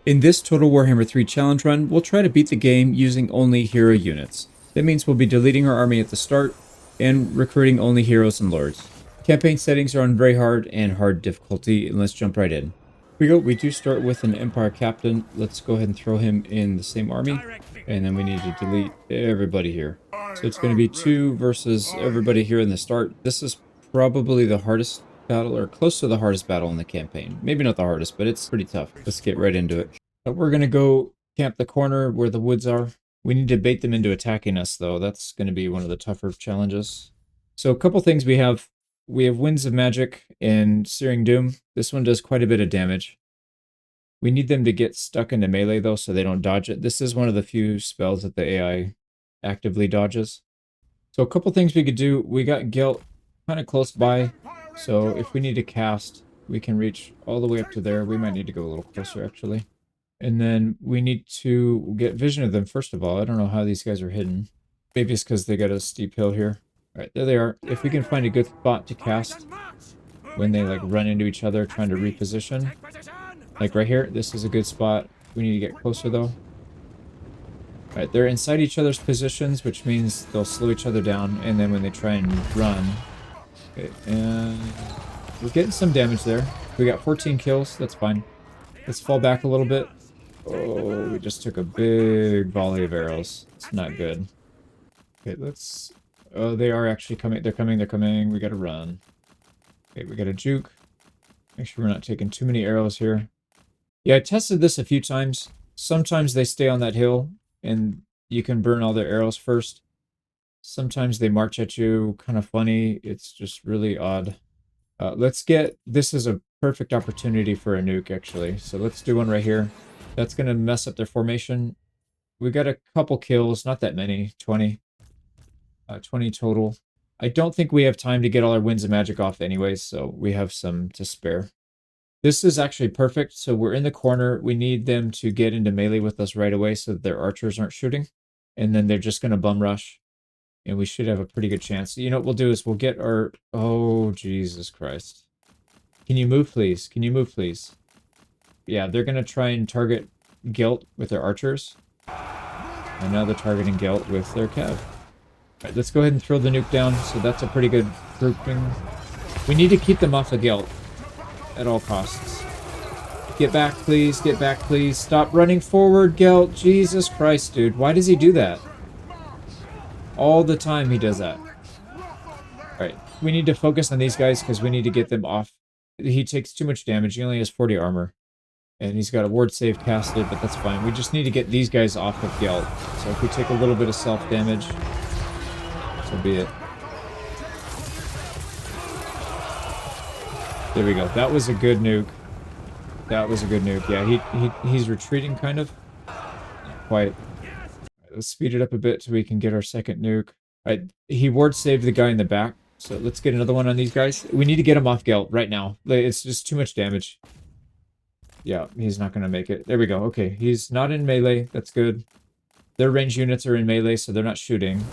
In this Total Warhammer 3 challenge run, we'll try to beat the game using only hero units. That means we'll be deleting our army at the start and recruiting only heroes and lords. Campaign settings are on very hard and hard difficulty, and let's jump right in. Here we go. We do start with an Empire Captain. Let's go ahead and throw him in the same army, and then we need to delete everybody here. So it's going to be 2 versus everybody here in the start. This is probably the hardest battle, or close to the hardest battle in the campaign. Maybe not the hardest, but it's pretty tough. Let's get right into it. We're going to go camp the corner where the woods are. We need to bait them into attacking us, though. That's going to be one of the tougher challenges. So a couple things we have. We have Winds of Magic and Searing Doom. This one does quite a bit of damage. We need them to get stuck into melee, though, so they don't dodge it. This is one of the few spells that the AI actively dodges. So a couple things we could do. We got Gelt kind of close by, so if we need to cast, we can reach all the way up to there. We might need to go a little closer, actually. And then we need to get vision of them, first of all. I don't know how these guys are hidden. Maybe it's because they got a steep hill here. All right, there they are. If we can find a good spot to cast when they like run into each other trying to reposition. Like right here, this is a good spot. We need to get closer though. All right, they're inside each other's positions, which means they'll slow each other down, and then when they try and run. Okay, and we're getting some damage there. We got 14 kills, that's fine. Let's fall back a little bit. Oh, we just took a big volley of arrows. It's not good. Okay, let's... Oh, they are actually coming. They're coming, they're coming. We gotta run. Okay, we gotta juke. Make sure we're not taking too many arrows here. Yeah, I tested this a few times. Sometimes they stay on that hill, and you can burn all their arrows first. Sometimes they march at you, kind of funny. It's just really odd. Let's get... This is a perfect opportunity for a nuke, actually. So let's do one right here. That's going to mess up their formation. We got a couple kills, not that many, 20. 20 total. I don't think we have time to get all our Winds of Magic off anyways, so we have some to spare. This is actually perfect. So we're in the corner. We need them to get into melee with us right away so that their archers aren't shooting. And then they're just going to bum rush. And we should have a pretty good chance. You know what we'll do is we'll get our... Oh, Jesus Christ. Can you move, please? Can you move, please? Yeah, they're going to try and target Gelt with their archers. And now they're targeting Gelt with their cav. Alright, let's go ahead and throw the nuke down. So that's a pretty good grouping. We need to keep them off of Gelt at all costs. Get back, please. Get back, please. Stop running forward, Gelt. Jesus Christ, dude. Why does he do that? All the time he does that. Alright, we need to focus on these guys because we need to get them off. He takes too much damage. He only has 40 armor. And he's got a ward save casted, but that's fine. We just need to get these guys off of Gelt. So if we take a little bit of self-damage, so be it. There we go. That was a good nuke. That was a good nuke. Yeah, he's retreating kind of. Not quite. Let's speed it up a bit so we can get our second nuke. Alright, he ward saved the guy in the back. So let's get another one on these guys. We need to get him off Gelt right now. It's just too much damage. Yeah, he's not going to make it. There we go. Okay, he's not in melee. That's good. Their range units are in melee, so they're not shooting.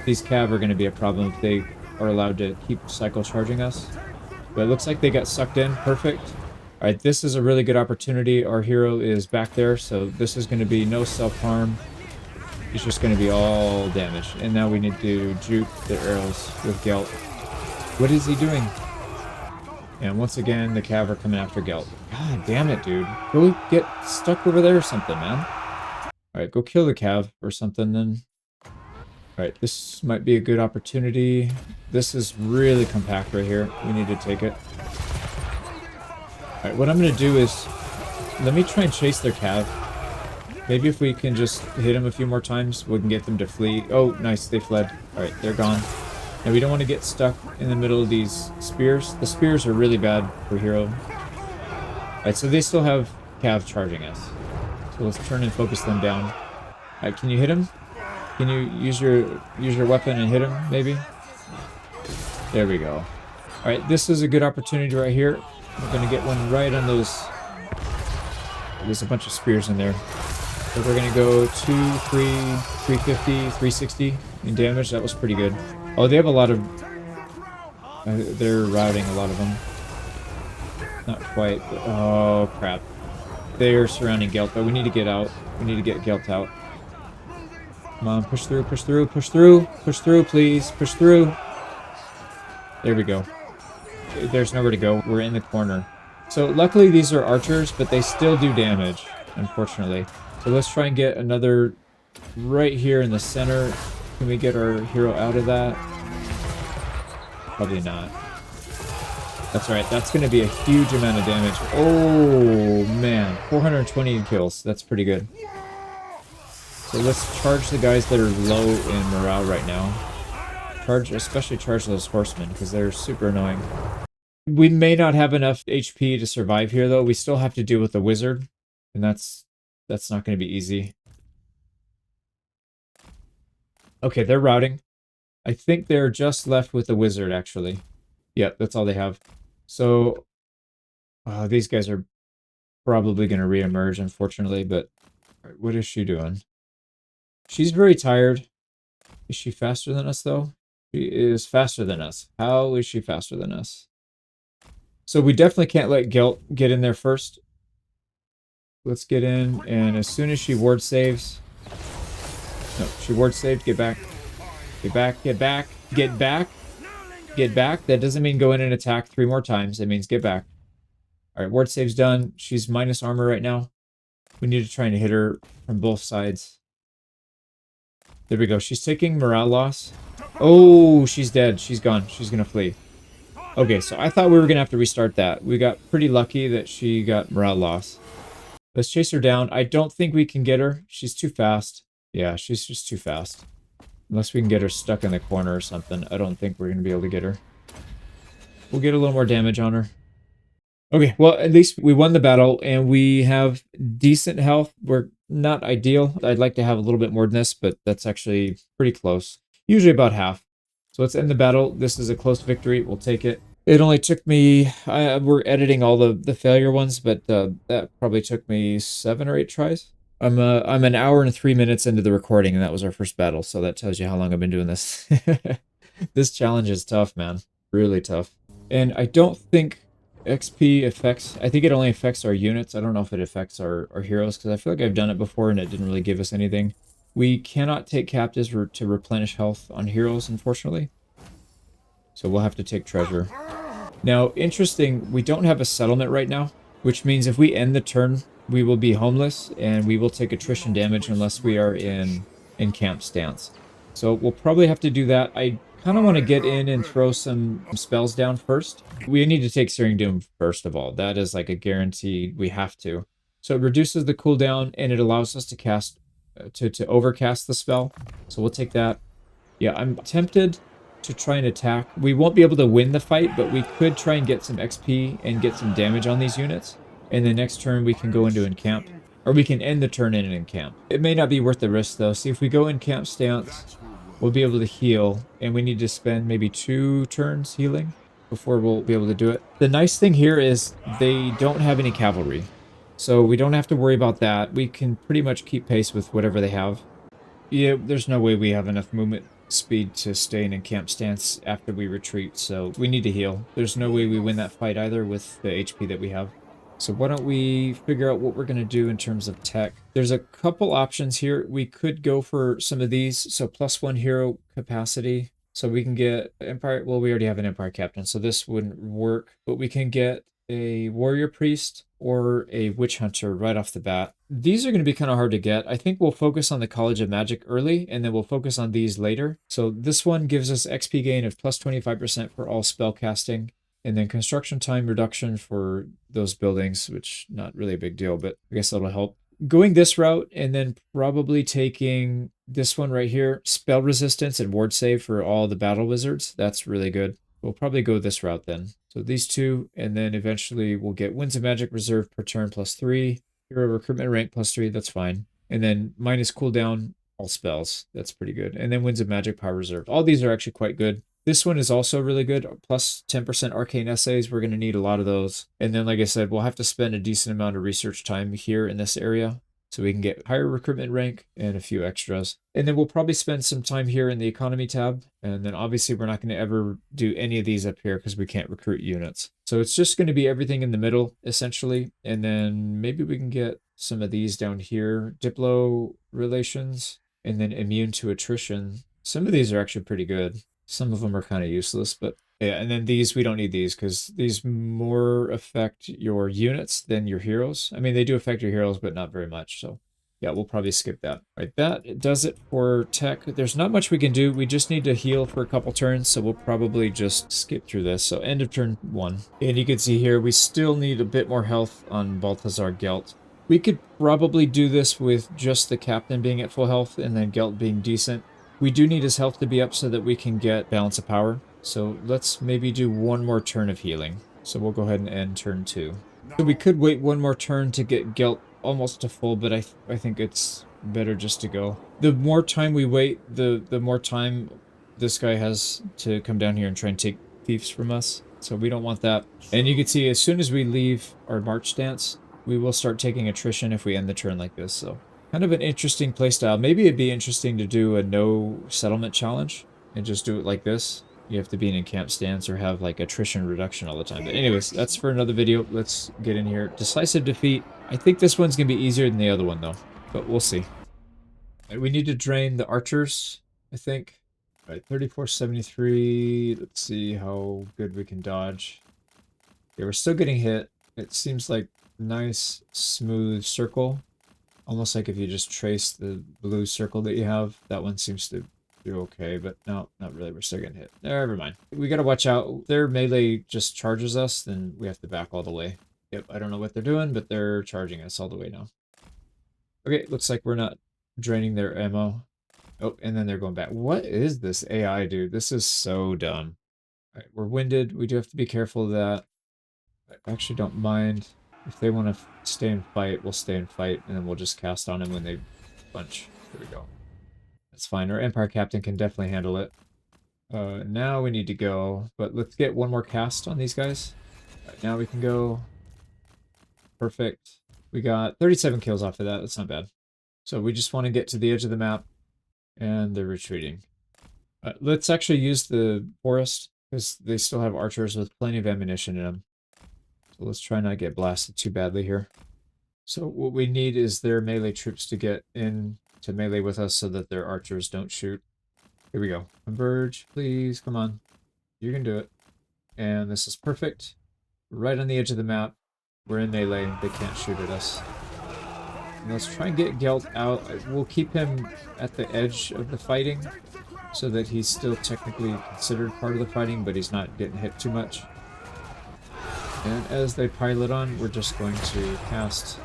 These cav are going to be a problem if they are allowed to keep cycle charging us. But it looks like they got sucked in. Perfect. Alright, this is a really good opportunity. Our hero is back there, so this is going to be no self-harm. It's just going to be all damage. And now we need to juke the arrows with Gelt. What is he doing? And once again, the cav are coming after Gelt. God damn it, dude. Go get stuck over there or something, man. Alright, go kill the cav or something then. Alright, this might be a good opportunity. This is really compact right here. We need to take it. Alright, what I'm going to do is... Let me try and chase their cav. Maybe if we can just hit them a few more times, we can get them to flee. Oh, nice, they fled. Alright, they're gone. And we don't want to get stuck in the middle of these spears. The spears are really bad for hero. Alright, so they still have cav charging us. So let's turn and focus them down. Alright, can you hit him? Can you use your weapon and hit him, maybe? There we go. Alright, this is a good opportunity right here. We're going to get one right on those... There's a bunch of spears in there. So we're going to go 2, 3, 350, 360 in damage. That was pretty good. Oh, they have a lot of... they're routing a lot of them. Not quite. But, oh, crap. They're surrounding Gelt, but we need to get out. We need to get Gelt out. Come on, push through, push through, push through, push through, please, push through. There we go. There's nowhere to go. We're in the corner. So luckily these are archers, but they still do damage, unfortunately. So let's try and get another right here in the center. Can we get our hero out of that? Probably not. That's right. That's going to be a huge amount of damage. Oh, man. 420 kills. That's pretty good. So let's charge the guys that are low in morale right now. Especially charge those horsemen, because they're super annoying. We may not have enough HP to survive here, though. We still have to deal with the wizard, and that's not going to be easy. Okay, they're routing. I think they're just left with the wizard, actually. Yep, that's all they have. So, these guys are probably going to re-emerge, unfortunately, but what is she doing? She's very tired. Is she faster than us, though? She is faster than us. How is she faster than us? So we definitely can't let Gelt get in there first. Let's get in, and as soon as she ward saves... No, she ward saved. Get back. Get back, get back, get back, get back. That doesn't mean go in and attack 3 more times. It means get back. All right, ward save's done. She's minus armor right now. We need to try and hit her from both sides. There we go. She's taking morale loss. Oh, she's dead. She's gone. She's going to flee. Okay, so I thought we were going to have to restart that. We got pretty lucky that she got morale loss. Let's chase her down. I don't think we can get her. She's too fast. Yeah, she's just too fast. Unless we can get her stuck in the corner or something. I don't think we're going to be able to get her. We'll get a little more damage on her. Okay, well, at least we won the battle, and we have decent health. We're not ideal. I'd like to have a little bit more than this, but that's actually pretty close. Usually about half. So let's end the battle. This is a close victory. We'll take it. It only took me... we're editing all the failure ones, but that probably took me 7 or 8 tries. I'm an hour and 3 minutes into the recording, and that was our first battle, so that tells you how long I've been doing this. This challenge is tough, man. Really tough. And I don't think XP affects... I think it only affects our units. I don't know if it affects our heroes, because I feel like I've done it before and it didn't really give us anything. We cannot take captives to replenish health on heroes, unfortunately. So we'll have to take treasure. Now, interesting, we don't have a settlement right now, which means if we end the turn... we will be homeless, and we will take attrition damage unless we are in camp stance. So we'll probably have to do that. I kind of want to get in and throw some spells down first. We need to take Searing Doom first of all. That is like a guarantee. We have to. So it reduces the cooldown, and it allows us to cast, to overcast the spell. So we'll take that. Yeah, I'm tempted to try and attack. We won't be able to win the fight, but we could try and get some XP and get some damage on these units. And the next turn we can go into encamp. Or we can end the turn in an encamp. It may not be worth the risk though. See, if we go in camp stance, we'll be able to heal. And we need to spend maybe 2 turns healing before we'll be able to do it. The nice thing here is they don't have any cavalry. So we don't have to worry about that. We can pretty much keep pace with whatever they have. Yeah, there's no way we have enough movement speed to stay in encamp stance after we retreat. So we need to heal. There's no way we win that fight either with the HP that we have. So why don't we figure out what we're going to do in terms of tech. There's a couple options here. We could go for some of these. So +1 hero capacity. So we can get Empire. Well, we already have an Empire Captain, so this wouldn't work. But we can get a Warrior Priest or a Witch Hunter right off the bat. These are going to be kind of hard to get. I think we'll focus on the College of Magic early, and then we'll focus on these later. So this one gives us XP gain of +25% for all spell casting. And then construction time reduction for those buildings, which not really a big deal, but I guess that'll help. Going this route and then probably taking this one right here, spell resistance and ward save for all the battle wizards. That's really good. We'll probably go this route then. So these two, and then eventually we'll get Winds of Magic reserve per turn +3, hero recruitment rank +3, that's fine. And then minus cooldown, all spells. That's pretty good. And then Winds of Magic power reserve. All these are actually quite good. This one is also really good, plus 10% arcane essays. We're going to need a lot of those. And then, like I said, we'll have to spend a decent amount of research time here in this area. so we can get higher recruitment rank and a few extras. And then we'll probably spend some time here in the economy tab. And then obviously we're not going to ever do any of these up here because we can't recruit units. So it's just going to be everything in the middle, essentially. And then maybe we can get some of these down here. Diplo relations, and then immune to attrition. Some of these are actually pretty good. Some of them are kind of useless, but yeah, and then these, we don't need these because these more affect your units than your heroes. I mean, they do affect your heroes, but not very much. So yeah, we'll probably skip that. All right, that does it for tech. There's not much we can do. We just need to heal for a couple turns, so we'll probably just skip through this. So end of turn 1. And you can see here, we still need a bit more health on Balthazar Gelt. We could probably do this with just the captain being at full health and then Gelt being decent. We do need his health to be up so that we can get balance of power. So let's maybe do one more turn of healing. So we'll go ahead and end turn 2. So we could wait one more turn to get Gelt almost to full, but I think it's better just to go. The more time we wait, the more time this guy has to come down here and try and take thieves from us. So we don't want that. And you can see as soon as we leave our march stance, we will start taking attrition if we end the turn like this. So kind of an interesting playstyle. Maybe it'd be interesting to do a no settlement challenge and just do it like this. You have to be in a camp stance or have like attrition reduction all the time. But anyways, that's for another video. Let's get in here. Decisive defeat. I think this one's going to be easier than the other one though, but we'll see. Right, we need to drain the archers, I think. All right, 3473. Let's see how good we can dodge. Yeah, we're still getting hit. It seems like nice, smooth circle. Almost like if you just trace the blue circle that you have, that one seems to do okay, but no, not really. We're still getting hit. Never mind. We gotta watch out. If their melee just charges us, then we have to back all the way. Yep, I don't know what they're doing, but they're charging us all the way now. Okay, looks like we're not draining their ammo. Oh, and then they're going back. What is this AI, dude? This is so dumb. All right, we're winded. We do have to be careful of that. I actually don't mind. If they want to stay and fight, we'll stay and fight, and then we'll just cast on them when they punch. There we go. That's fine. Our Empire Captain can definitely handle it. Now we need to go, but let's get one more cast on these guys. Right, now we can go. Perfect. We got 37 kills off of that. That's not bad. So we just want to get to the edge of the map, and they're retreating. Let's actually use the forest, because they still have archers with plenty of ammunition in them. So let's try not to get blasted too badly here. So what we need is their melee troops to get in to melee with us so that their archers don't shoot. Here we go. Converge, please. Come on. You can do it. And this is perfect. Right on the edge of the map. We're in melee. They can't shoot at us. And let's try and get Gelt out. We'll keep him at the edge of the fighting so that he's still technically considered part of the fighting, but he's not getting hit too much. And as they pilot on, we're just going to cast.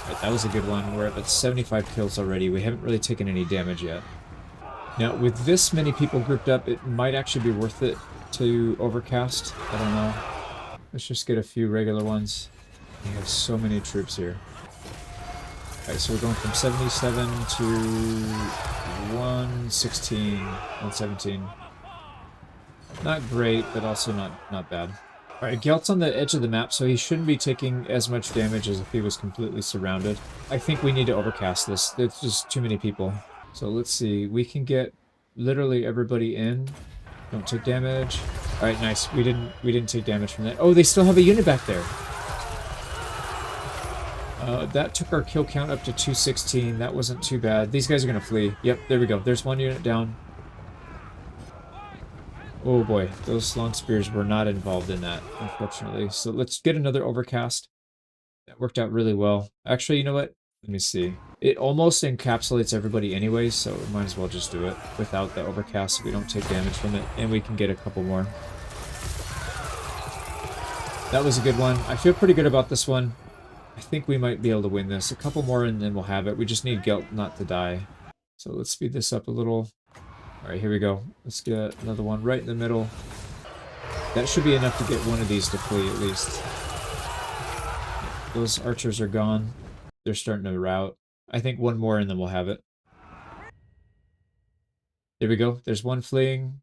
Right, that was a good one. We're at 75 kills already. We haven't really taken any damage yet. Now, with this many people grouped up, it might actually be worth it to overcast. I don't know. Let's just get a few regular ones. We have so many troops here. Alright, so we're going from 77 to 116, 117. Not great, but also not bad. Alright, Gelt's on the edge of the map, so he shouldn't be taking as much damage as if he was completely surrounded. I think we need to overcast this. There's just too many people. So let's see. We can get literally everybody in. Don't take damage. Alright, nice. We didn't take damage from that. Oh, they still have a unit back there. That took our kill count up to 216. That wasn't too bad. These guys are going to flee. Yep, there we go. There's one unit down. Oh boy, those long spears were not involved in that, unfortunately. So let's get another overcast. That worked out really well. Actually, you know what? Let me see. It almost encapsulates everybody anyways, so we might as well just do it without the overcast so we don't take damage from it, and we can get a couple more. That was a good one. I feel pretty good about this one. I think we might be able to win this. A couple more and then we'll have it. We just need Gelt not to die. So let's speed this up a little. Alright, here we go. Let's get another one right in the middle. That should be enough to get one of these to flee at least. Those archers are gone. They're starting to rout. I think one more and then we'll have it. There we go. There's one fleeing.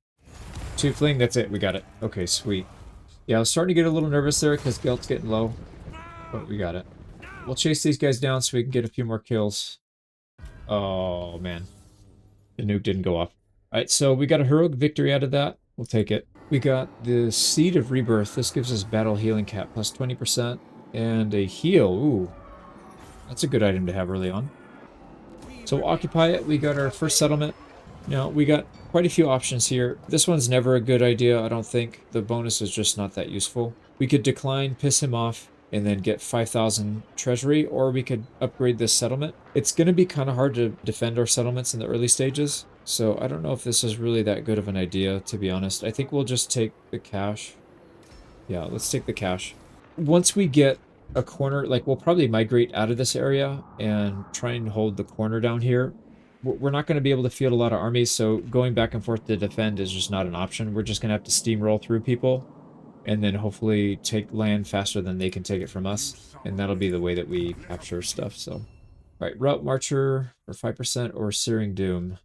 Two fleeing. That's it. We got it. Okay, sweet. Yeah, I was starting to get a little nervous there because Gelt's getting low. But we got it. We'll chase these guys down so we can get a few more kills. Oh, man. The nuke didn't go off. Alright, so we got a heroic victory out of that. We'll take it. We got the Seed of Rebirth. This gives us battle healing cap plus 20%. And a heal. Ooh. That's a good item to have early on. So we'll occupy it. We got our first settlement. Now, we got quite a few options here. This one's never a good idea, I don't think. The bonus is just not that useful. We could decline, piss him off, and then get 5,000 treasury, or we could upgrade this settlement. It's going to be kind of hard to defend our settlements in the early stages, so I don't know if this is really that good of an idea, to be honest. I think we'll just take the cash. Yeah, let's take the cash. Once we get a corner, like, we'll probably migrate out of this area and try and hold the corner down here. We're not going to be able to field a lot of armies, so going back and forth to defend is just not an option. We're just going to have to steamroll through people and then hopefully take land faster than they can take it from us. And that'll be the way that we capture stuff, so. All right, Route Marcher for 5% or Searing Doom.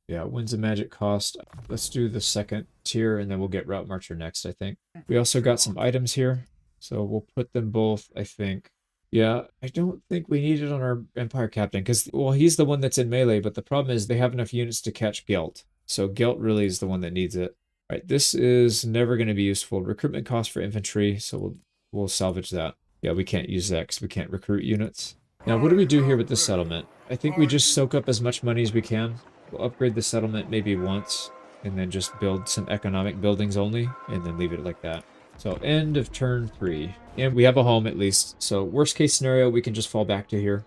Yeah, Winds of Magic cost. Let's do the second tier, and then we'll get Route Marcher next, I think. We also got some items here, so we'll put them both, I think. Yeah, I don't think we need it on our Empire Captain, because, well, he's the one that's in melee, but the problem is they have enough units to catch Gelt. So Gelt really is the one that needs it. All right, this is never going to be useful. Recruitment cost for infantry, so we'll salvage that. Yeah, we can't use that because we can't recruit units. Now, what do we do here with this settlement? I think we just soak up as much money as we can. We'll upgrade the settlement maybe once, and then just build some economic buildings only, and then leave it like that. So end of turn 3. And we have a home at least. So worst case scenario, we can just fall back to here.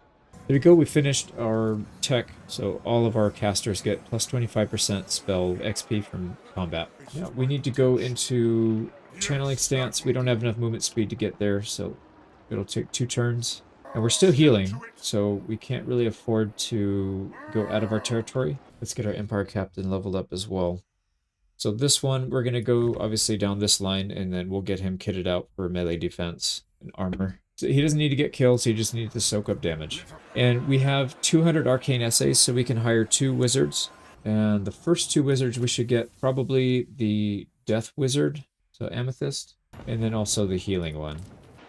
There we go, we finished our tech. So all of our casters get plus 25% spell XP from combat. Now we need to go into channeling stance. We don't have enough movement speed to get there, so it'll take 2 turns. And we're still healing, so we can't really afford to go out of our territory. Let's get our Empire Captain leveled up as well. So this one, we're going to go obviously down this line, and then we'll get him kitted out for melee defense and armor. So he doesn't need to get kills, he just needs to soak up damage. And we have 200 arcane essays, so we can hire 2 wizards. And the first 2 wizards we should get probably the Death Wizard, so Amethyst, and then also the healing one.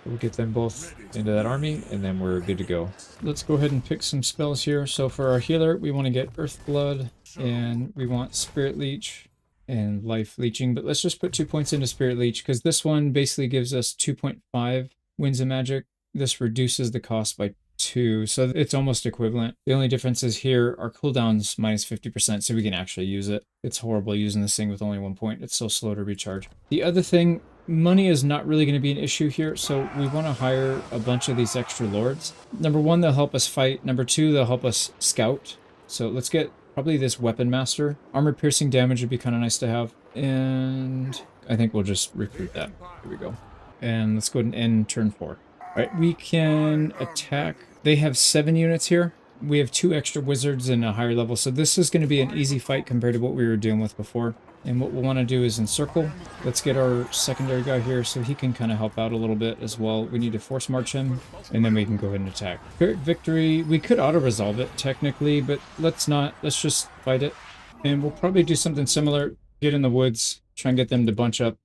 We'll get them both into that army, and then we're good to go. Let's go ahead and pick some spells here. So for our healer, we want to get Earth Blood, and we want Spirit Leech and Life Leeching. But let's just put 2 points into Spirit Leech, because this one basically gives us 2.5 Winds of Magic. This reduces the cost by 2, so it's almost equivalent. The only difference is here, our cooldown's minus 50%, so we can actually use it. It's horrible using this thing with only 1 point. It's so slow to recharge. The other thing, money is not really going to be an issue here, so we want to hire a bunch of these extra lords. Number 1, they'll help us fight. Number 2, they'll help us scout. So let's get probably this Weapon Master. Armor piercing damage would be kind of nice to have. And I think we'll just recruit that. Here we go. And let's go ahead and end turn 4. Alright, we can attack. They have 7 units here. We have 2 extra wizards and a higher level, so this is going to be an easy fight compared to what we were dealing with before. And what we'll want to do is encircle. Let's get our secondary guy here so he can kind of help out a little bit as well. We need to force march him, and then we can go ahead and attack. Pyrrhic Victory, we could auto-resolve it technically, but let's not. Let's just fight it. And we'll probably do something similar. Get in the woods, try and get them to bunch up.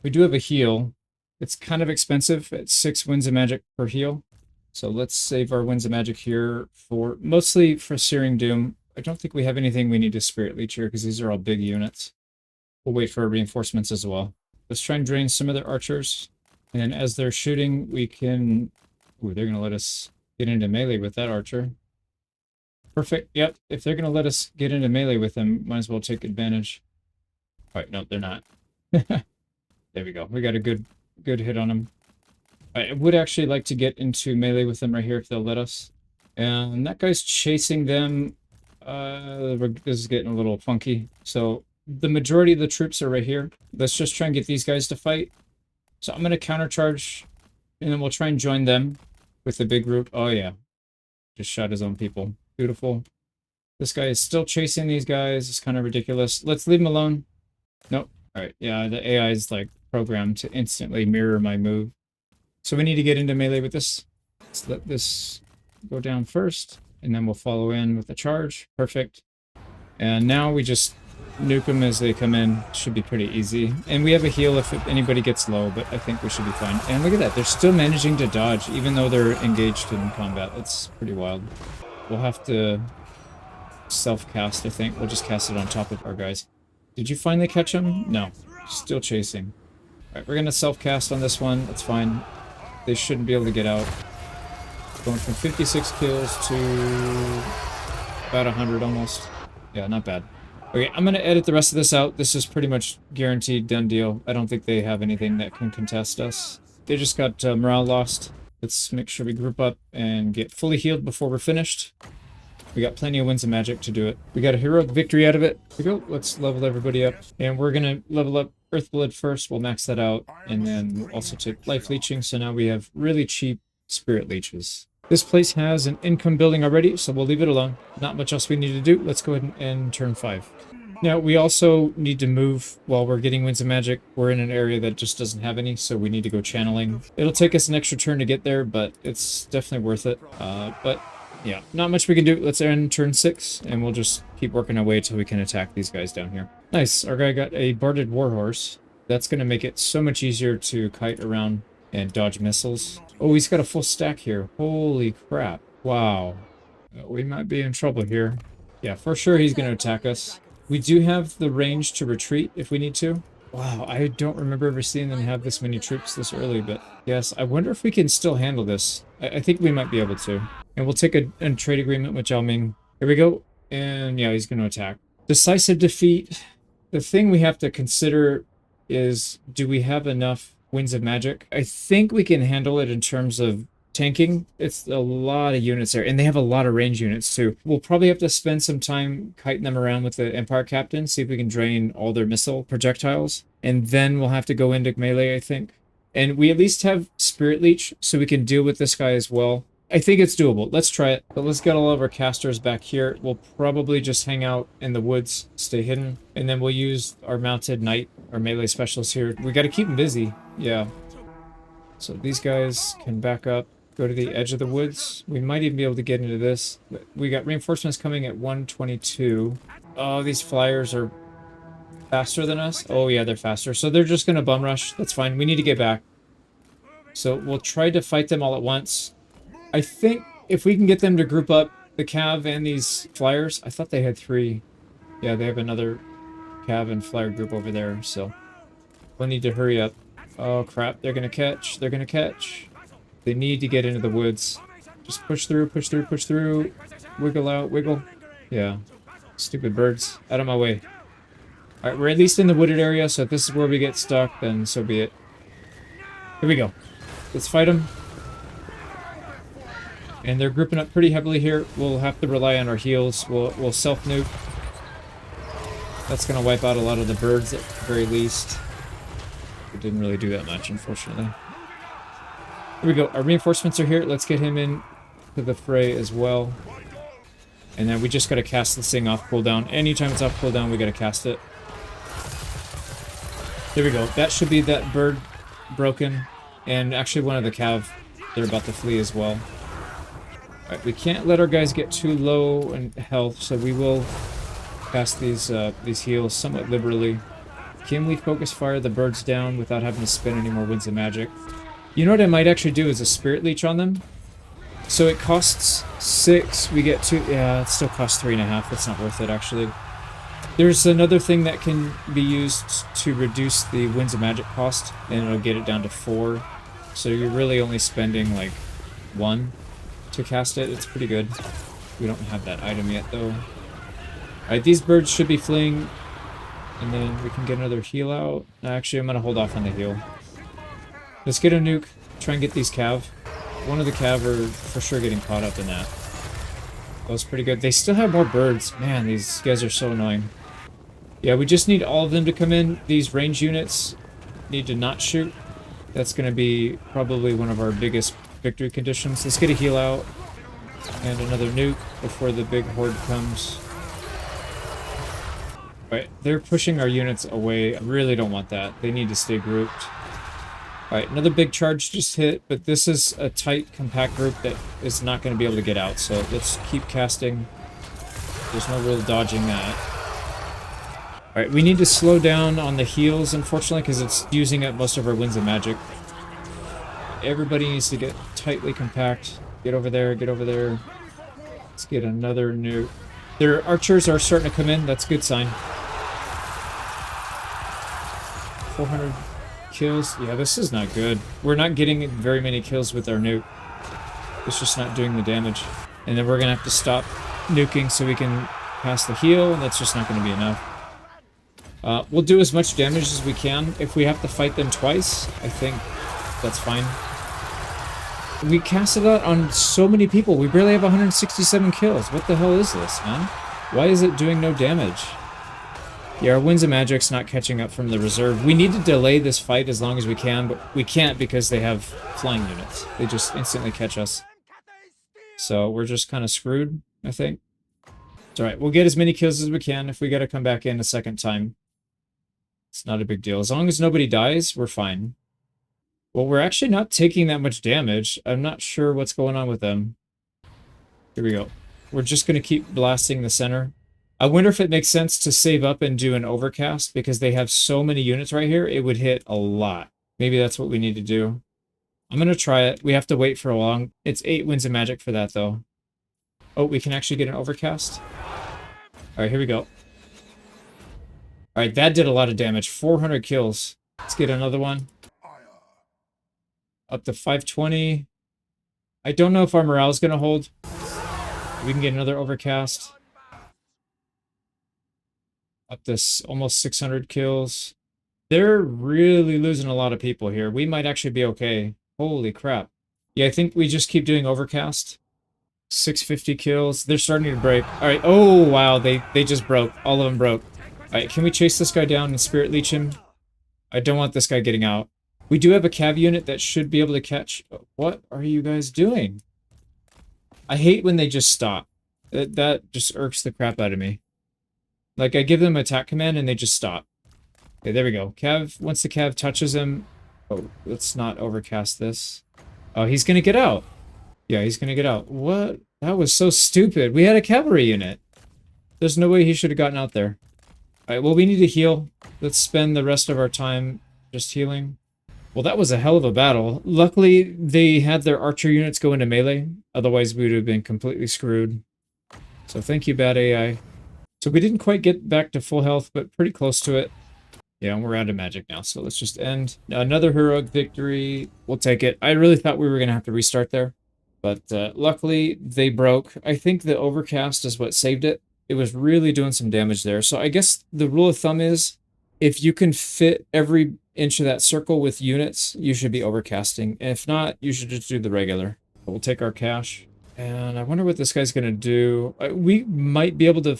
We do have a heal. It's kind of expensive at 6 Winds of Magic per heal. So let's save our Winds of Magic here for mostly for Searing Doom. I don't think we have anything we need to Spirit Leech here because these are all big units. We'll wait for reinforcements as well. Let's try and drain some of their archers. And as they're shooting, we can... Ooh, they're going to let us get into melee with that archer. Perfect. Yep. If they're going to let us get into melee with them, might as well take advantage. All right. No, they're not. There we go. We got a good hit on them. I would actually like to get into melee with them right here if they'll let us. And that guy's chasing them. This is getting a little funky. So the majority of the troops are right here. Let's just try and get these guys to fight. So I'm going to countercharge, and then we'll try and join them with the big group. Oh, yeah. Just shot his own people. Beautiful. This guy is still chasing these guys. It's kind of ridiculous. Let's leave him alone. Nope. All right. Yeah, the AI is like programmed to instantly mirror my move. So we need to get into melee with this. Let's let this go down first, and then we'll follow in with the charge. Perfect. And now we just nuke them as they come in. Should be pretty easy. And we have a heal if anybody gets low, but I think we should be fine. And look at that. They're still managing to dodge, even though they're engaged in combat. That's pretty wild. We'll have to self-cast, I think. We'll just cast it on top of our guys. Did you finally catch him? No. Still chasing. Alright, we're going to self-cast on this one. That's fine. They shouldn't be able to get out. Going from 56 kills to about 100 almost. Yeah, not bad. Okay, I'm going to edit the rest of this out. This is pretty much guaranteed done deal. I don't think they have anything that can contest us. They just got morale lost. Let's make sure we group up and get fully healed before we're finished. We got plenty of winds of magic to do it. We got a heroic victory out of it. Here we go. Let's level everybody up. And we're going to level up Earthblood first. We'll max that out. And then we'll also take life leeching. So now we have really cheap spirit leeches. This place has an income building already, so we'll leave it alone. Not much else we need to do. Let's go ahead and turn 5. Now, we also need to move while we're getting winds of magic. We're in an area that just doesn't have any, so we need to go channeling. It'll take us an extra turn to get there, but it's definitely worth it. But yeah, not much we can do. Let's end turn 6, and we'll just keep working our way until we can attack these guys down here. Nice. Our guy got a barded warhorse. That's going to make it so much easier to kite around and dodge missiles. Oh, he's got a full stack here. Holy crap. Wow. We might be in trouble here. Yeah, for sure he's going to attack us. We do have the range to retreat if we need to. Wow, I don't remember ever seeing them have this many troops this early, but yes, I wonder if we can still handle this. I think we might be able to. And we'll take a trade agreement with Zhao Ming. Here we go. And yeah, he's going to attack. Decisive defeat. The thing we have to consider is, do we have enough winds of magic? I think we can handle it in terms of tanking. It's a lot of units there, and they have a lot of range units too. We'll probably have to spend some time kiting them around with the Empire Captain, see if we can drain all their missile projectiles, and then we'll have to go into melee, I think. And we at least have Spirit Leech, so we can deal with this guy as well. I think it's doable. Let's try it. But let's get all of our casters back here. We'll probably just hang out in the woods, stay hidden, and then we'll use our mounted knight, our melee specialist here. We got to keep them busy. Yeah. So these guys can back up, go to the edge of the woods. We might even be able to get into this. But we got reinforcements coming at 122. Oh, these flyers are faster than us. Oh yeah, they're faster. So they're just going to bum rush. That's fine. We need to get back. So we'll try to fight them all at once. I think if we can get them to group up, the Cav and these flyers. I thought they had 3. Yeah, they have another Cav and flyer group over there, so we'll need to hurry up. Oh crap, they're gonna catch. They're gonna catch. They need to get into the woods. Just push through, push through, push through. Wiggle out, wiggle. Yeah. Stupid birds. Out of my way. Alright, we're at least in the wooded area, so if this is where we get stuck, then so be it. Here we go. Let's fight them. And they're grouping up pretty heavily here. We'll have to rely on our heals. We'll self-nuke. That's going to wipe out a lot of the birds at the very least. It didn't really do that much, unfortunately. Here we go. Our reinforcements are here. Let's get him in to the fray as well. And then we just got to cast this thing off cooldown. Anytime it's off cooldown, we got to cast it. There we go. That should be that bird broken. And actually one of the Cav, they're about to flee as well. Alright, we can't let our guys get too low in health, so we will cast these heals somewhat liberally. Can we focus fire the birds down without having to spend any more winds of magic? You know what I might actually do is a Spirit Leech on them. So it costs 6, we get 2, yeah, it still costs 3.5, that's not worth it actually. There's another thing that can be used to reduce the winds of magic cost, and it'll get it down to 4. So you're really only spending like 1 to cast it. It's pretty good. We don't have that item yet though. Alright, these birds should be fleeing, and then we can get another heal out. Actually, I'm gonna hold off on the heal. Let's get a nuke, try and get these Cav. One of the Cav are for sure getting caught up in that. That was pretty good. They still have more birds. Man, these guys are so annoying. Yeah, we just need all of them to come in. These range units need to not shoot. That's going to be probably one of our biggest victory conditions. Let's get a heal out. And another nuke before the big horde comes. Alright, they're pushing our units away. I really don't want that. They need to stay grouped. Alright, another big charge just hit, but this is a tight, compact group that is not going to be able to get out, so let's keep casting. There's no real dodging that. Alright, we need to slow down on the heals, unfortunately, because it's using up most of our winds of magic. Everybody needs to get tightly compact. Get over there, get over there. Let's get another new... Their archers are starting to come in. That's a good sign. 400 kills. Yeah, this is not good. We're not getting very many kills with our nuke. It's just not doing the damage. And then we're going to have to stop nuking so we can pass the heal, and that's just not going to be enough. We'll do as much damage as we can. If we have to fight them twice, I think that's fine. We casted out on so many people. We barely have 167 kills. What the hell is this, man? Why is it doing no damage? Yeah, our Winds of Magic's not catching up from the reserve. We need to delay this fight as long as we can, but we can't because they have flying units. They just instantly catch us. So we're just kind of screwed, I think. It's alright. We'll get as many kills as we can. If we gotta come back in a second time, it's not a big deal. As long as nobody dies, we're fine. Well, we're actually not taking that much damage. I'm not sure what's going on with them. Here we go. We're just going to keep blasting the center. I wonder if it makes sense to save up and do an overcast, because they have so many units right here, it would hit a lot. Maybe that's what we need to do. I'm going to try it. We have to wait for a long... It's 8 Winds of Magic for that, though. Oh, we can actually get an overcast? Alright, here we go. Alright, that did a lot of damage. 400 kills. Let's get another one. Up to 520. I don't know if our morale is going to hold. We can get another overcast. Up to almost 600 kills. They're really losing a lot of people here. We might actually be okay. Holy crap. Yeah, I think we just keep doing overcast. 650 kills. They're starting to break. Alright. Oh, wow. They just broke. All of them broke. Alright, can we chase this guy down and Spirit Leech him? I don't want this guy getting out. We do have a cav unit that should be able to catch... What are you guys doing? I hate when they just stop. That just irks the crap out of me. Like, I give them attack command and they just stop. Okay, there we go. Cav, once the cav touches him... Oh, let's not overcast this. Oh, he's gonna get out. Yeah, he's gonna get out. What? That was so stupid. We had a cavalry unit. There's no way he should have gotten out there. Alright, well, we need to heal. Let's spend the rest of our time just healing. Well, that was a hell of a battle. Luckily, they had their archer units go into melee. Otherwise, we would have been completely screwed. So thank you, bad AI. So we didn't quite get back to full health, but pretty close to it. Yeah, and we're out of magic now, so let's just end. Another heroic victory. We'll take it. I really thought we were going to have to restart there. But luckily, they broke. I think the overcast is what saved it. It was really doing some damage there. So I guess the rule of thumb is, if you can fit every inch of that circle with units, you should be overcasting. If not, you should just do the regular. We'll take our cash. And I wonder what this guy's going to do. We might be able to...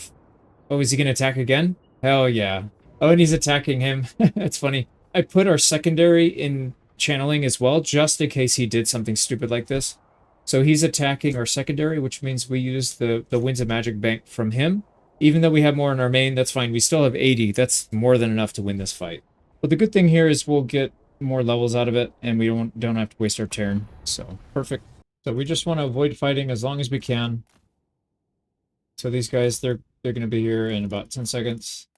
Oh, is he going to attack again? Hell yeah. Oh, and he's attacking him. That's funny. I put our secondary in channeling as well, just in case he did something stupid like this. So he's attacking our secondary, which means we use the Winds of Magic bank from him. Even though we have more in our main, that's fine. We still have 80. That's more than enough to win this fight. But the good thing here is we'll get more levels out of it, and we don't have to waste our turn. So, perfect. So we just want to avoid fighting as long as we can. So these guys, they're going to be here in about 10 seconds.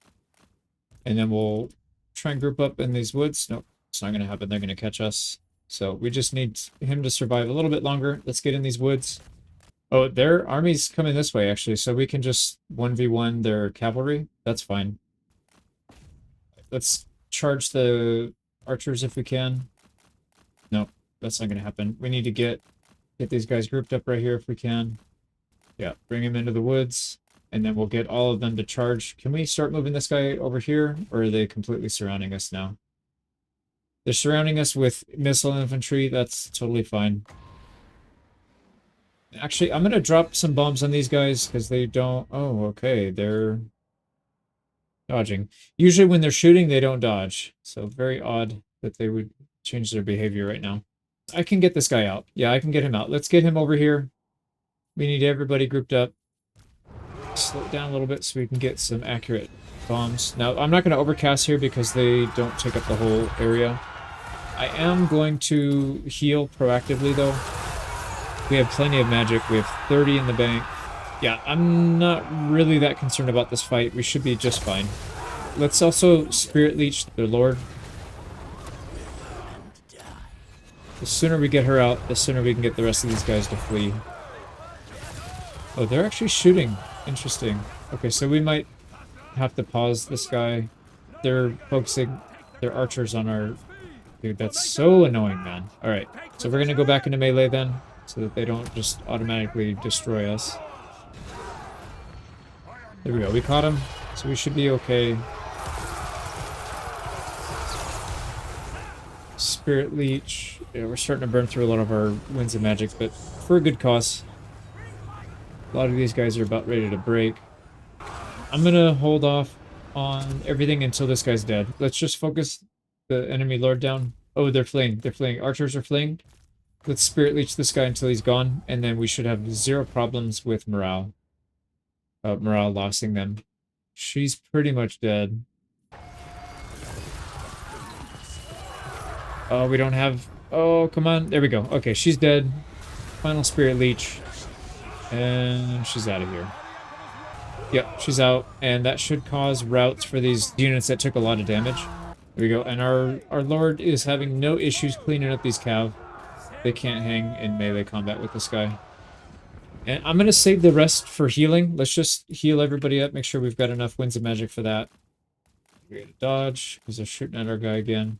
And then we'll try and group up in these woods. Nope, it's not going to happen. They're going to catch us. So we just need him to survive a little bit longer. Let's get in these woods. Oh, their army's coming this way, actually. So we can just 1v1 their cavalry. That's fine. Let's charge the archers if we can. Nope, that's not going to happen. We need to get these guys grouped up right here if we can. Yeah, bring them into the woods. And then we'll get all of them to charge. Can we start moving this guy over here? Or are they completely surrounding us now? They're surrounding us with missile infantry. That's totally fine. Actually, I'm going to drop some bombs on these guys because they don't... Oh, okay. They're dodging. Usually when they're shooting, they don't dodge. So very odd that they would change their behavior right now. I can get this guy out. Yeah, I can get him out. Let's get him over here. We need everybody grouped up. Slow it down a little bit so we can get some accurate bombs. Now, I'm not going to overcast here because they don't take up the whole area. I am going to heal proactively, though. We have plenty of magic. We have 30 in the bank. Yeah, I'm not really that concerned about this fight. We should be just fine. Let's also Spirit Leech the Lord. The sooner we get her out, the sooner we can get the rest of these guys to flee. Oh, they're actually shooting. Interesting. Okay, so we might have to pause this guy. They're focusing their archers on our... Dude, that's so annoying, man. Alright, so we're gonna go back into melee then, so that they don't just automatically destroy us. There we go, we caught him, so we should be okay. Spirit Leech. Yeah, we're starting to burn through a lot of our Winds of Magic, but for a good cause. A lot of these guys are about ready to break. I'm gonna hold off on everything until this guy's dead. Let's just focus the enemy lord down. Oh, they're fleeing. They're fleeing. Archers are fleeing. Let's Spirit Leech this guy until he's gone, and then we should have zero problems with morale. Morale lossing them. She's pretty much dead. Oh, we don't have... Oh, come on. There we go. Okay, she's dead. Final Spirit Leech. And she's out of here. Yep, she's out. And that should cause routes for these units that took a lot of damage. There we go. And our Lord is having no issues cleaning up these cav. They can't hang in melee combat with this guy. And I'm going to save the rest for healing. Let's just heal everybody up. Make sure we've got enough Winds of Magic for that. We gotta dodge because they're shooting at our guy again.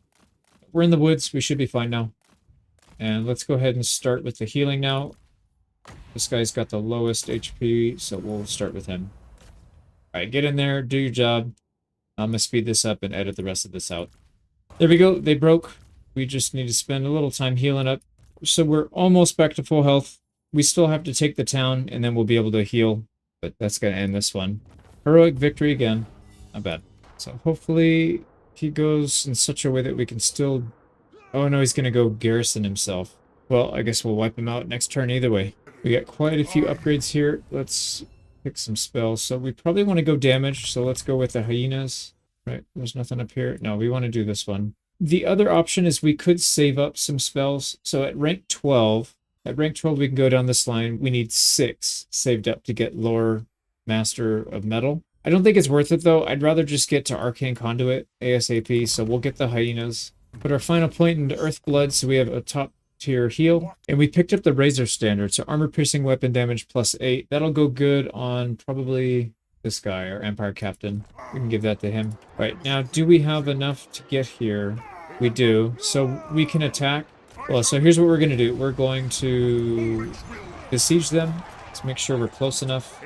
We're in the woods. We should be fine now. And let's go ahead and start with the healing now. This guy's got the lowest HP, so we'll start with him. Alright, get in there, do your job. I'm going to speed this up and edit the rest of this out. There we go, they broke. We just need to spend a little time healing up. So we're almost back to full health. We still have to take the town, and then we'll be able to heal. But that's going to end this one. Heroic victory again. Not bad. So hopefully he goes in such a way that we can still... Oh no, he's going to go garrison himself. Well, I guess we'll wipe him out next turn either way. We got quite a few upgrades here. Let's pick some spells. So we probably want to go damage, so let's go with the hyenas. Right, there's nothing up here. No, we want to do this one. The other option is we could save up some spells. So at rank 12, we can go down this line. We need 6 saved up to get Lore Master of Metal. I don't think it's worth it though. I'd rather just get to Arcane Conduit ASAP, so we'll get the hyenas. Put our final point into Earth Blood, so we have a top tier heal. And we picked up the Razor Standard, so armor piercing weapon damage +8. That'll go good on probably this guy, our Empire Captain. We can give that to him. All right, now do we have enough to get here? We do, so we can attack. Well, so here's what we're going to do. We're going to besiege them. Let's make sure we're close enough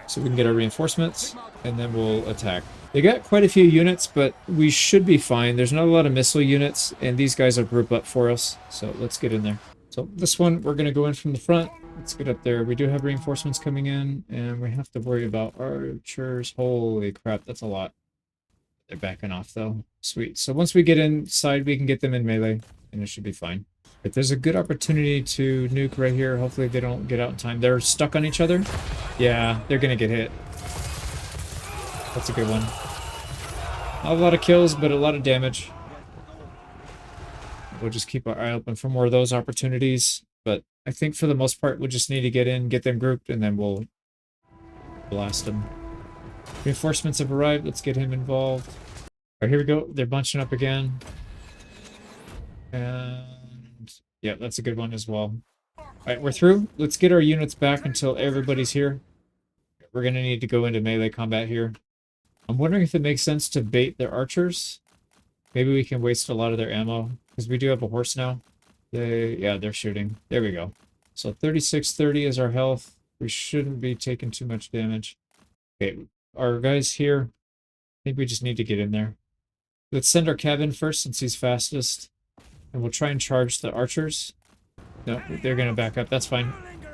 so we can get our reinforcements, and then we'll attack. They got quite a few units, but we should be fine. There's not a lot of missile units, and these guys will group up for us. So let's get in there. So this one, we're going to go in from the front. Let's get up there. We do have reinforcements coming in, and we have to worry about archers. Holy crap, that's a lot. They're backing off, though. Sweet. So once we get inside, we can get them in melee, and it should be fine. But there's a good opportunity to nuke right here. Hopefully they don't get out in time. They're stuck on each other. Yeah, they're going to get hit. That's a good one. Not a lot of kills, but a lot of damage. We'll just keep our eye open for more of those opportunities. But I think for the most part, we'll just need to get in, get them grouped, and then we'll blast them. Reinforcements have arrived. Let's get him involved. All right, here we go. They're bunching up again. And yeah, that's a good one as well. All right, we're through. Let's get our units back until everybody's here. We're going to need to go into melee combat here. I'm wondering if it makes sense to bait their archers. Maybe we can waste a lot of their ammo, because we do have a horse now. Yeah, they're shooting. There we go. So 3630 is our health. We shouldn't be taking too much damage. Okay, our guys here, I think we just need to get in there. Let's send our cav in first, since he's fastest. And we'll try and charge the archers. No, they're going to back up. That's fine.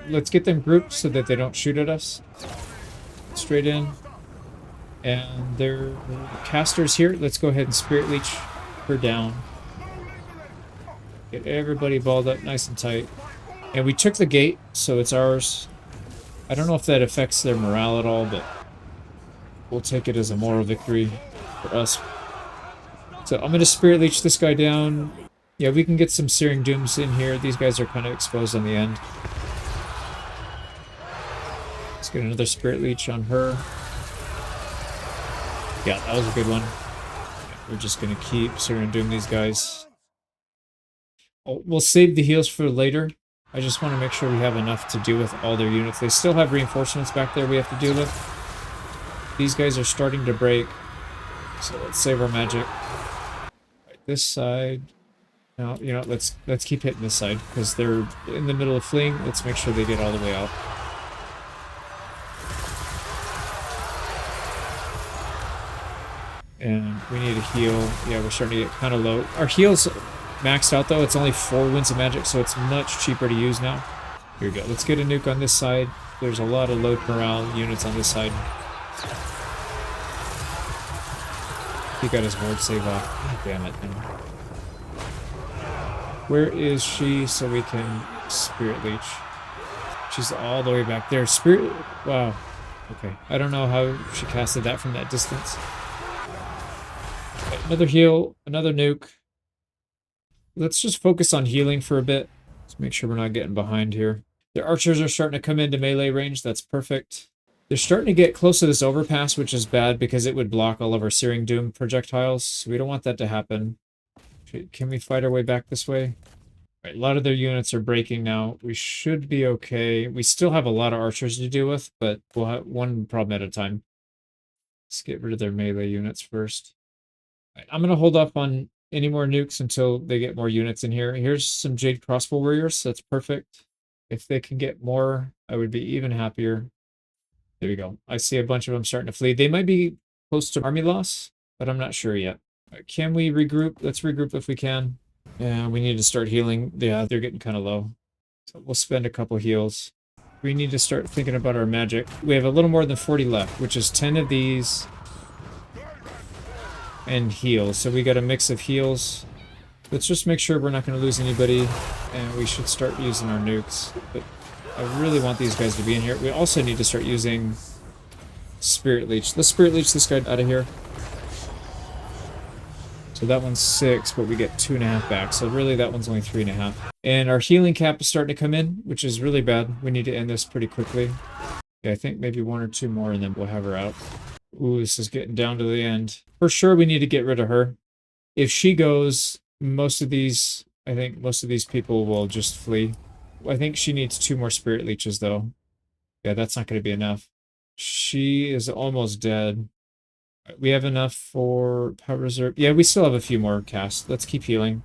Let's get them grouped so that they don't shoot at us. Straight in. And their casters here. Let's go ahead and Spirit Leech her down. Get everybody balled up nice and tight. And we took the gate, so it's ours. I don't know if that affects their morale at all, but we'll take it as a moral victory for us. So I'm going to Spirit Leech this guy down. Yeah, we can get some Searing Dooms in here. These guys are kind of exposed on the end. Let's get another Spirit Leech on her. Yeah, that was a good one. We're just going to keep Serum Doom these guys. Oh, we'll save the heals for later. I just want to make sure we have enough to deal with all their units. They still have reinforcements back there we have to deal with. These guys are starting to break. So let's save our magic. Right, this side. No, you know, let's keep hitting this side because they're in the middle of fleeing. Let's make sure they get all the way out. And we need a heal. Yeah, we're starting to get kind of low. Our heal's maxed out though. It's only 4 winds of magic, so it's much cheaper to use now. Here we go. Let's get a nuke on this side. There's a lot of low morale units on this side. He got his ward save off. God damn it. Where is she so we can Spirit Leech? She's all the way back there. Spirit... Wow. Okay. I don't know how she casted that from that distance. Okay, another heal. Another nuke. Let's just focus on healing for a bit. Let's make sure we're not getting behind here. Their archers are starting to come into melee range. That's perfect. They're starting to get close to this overpass, which is bad because it would block all of our Searing Doom projectiles. So we don't want that to happen. Can we fight our way back this way? Right, a lot of their units are breaking now. We should be okay. We still have a lot of archers to deal with, but we'll have one problem at a time. Let's get rid of their melee units first. Right, I'm going to hold up on any more nukes until they get more units in here. Here's some Jade Crossbow Warriors. That's perfect. If they can get more, I would be even happier. There we go. I see a bunch of them starting to flee. They might be close to army loss, but I'm not sure yet. Can we regroup? Let's regroup if we can. Yeah, we need to start healing. Yeah, they're getting kind of low. So we'll spend a couple heals. We need to start thinking about our magic. We have a little more than 40 left, which is 10 of these and heals. So we got a mix of heals. Let's just make sure we're not going to lose anybody, and we should start using our nukes. But I really want these guys to be in here. We also need to start using Spirit Leech. Let's Spirit Leech this guy out of here. So that one's 6, but we get 2.5 back. So really that one's only 3.5. And our healing cap is starting to come in, which is really bad. We need to end this pretty quickly. Yeah, I think maybe 1 or 2 more and then we'll have her out. Ooh, this is getting down to the end. For sure we need to get rid of her. If she goes, most of these people will just flee. I think she needs 2 more Spirit Leeches though. Yeah, that's not going to be enough. She is almost dead. We have enough for Power Reserve. Yeah, we still have a few more casts. Let's keep healing.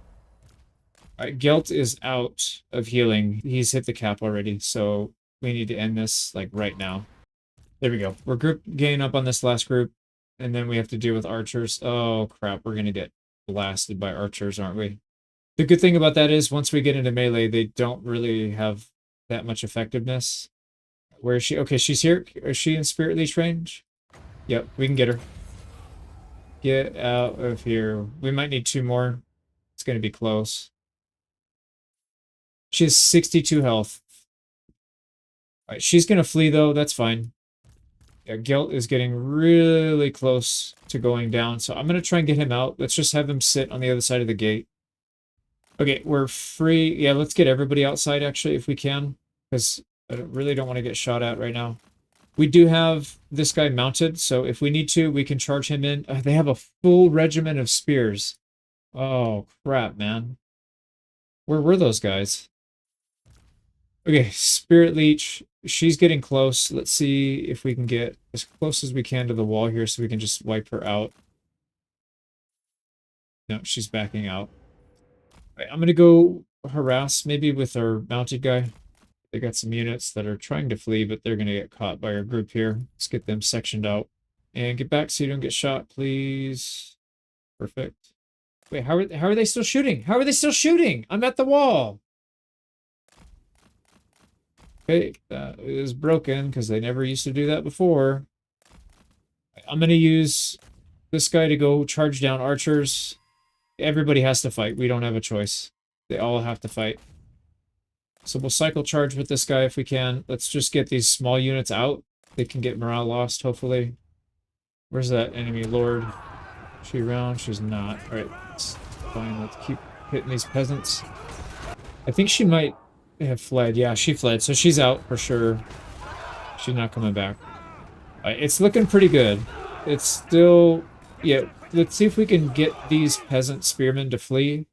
Alright, Gelt is out of healing. He's hit the cap already, so we need to end this, like, right now. There we go. We're getting up on this last group, and then we have to deal with archers. Oh, crap. We're going to get blasted by archers, aren't we? The good thing about that is, once we get into melee, they don't really have that much effectiveness. Where is she? Okay, she's here. Is she in Spirit Leech range? Yep, we can get her. Get out of here. We might need 2 more. It's going to be close. She has 62 health. Alright, she's going to flee, though. That's fine. Yeah, Gelt is getting really close to going down, so I'm going to try and get him out. Let's just have him sit on the other side of the gate. Okay, we're free. Yeah, let's get everybody outside, actually, if we can, because I really don't want to get shot at right now. We do have this guy mounted, so if we need to, we can charge him in. They have a full regiment of spears. Oh, crap, man. Where were those guys? Okay, Spirit Leech. She's getting close. Let's see if we can get as close as we can to the wall here so we can just wipe her out. No, she's backing out. Right, I'm going to go harass maybe with our mounted guy. They got some units that are trying to flee, but they're going to get caught by our group here. Let's get them sectioned out. And get back so you don't get shot, please. Perfect. Wait, how are they still shooting? How are they still shooting? I'm at the wall. Okay, that is broken because they never used to do that before. I'm going to use this guy to go charge down archers. Everybody has to fight. We don't have a choice. They all have to fight. So we'll cycle charge with this guy if we can. Let's just get these small units out. They can get morale lost, hopefully. Where's that enemy lord? Is she around? She's not. Alright, it's fine. Let's keep hitting these peasants. I think she might have fled. Yeah, she fled. So she's out for sure. She's not coming back. It's looking pretty good. it's still... Yeah, let's see if we can get these peasant spearmen to flee.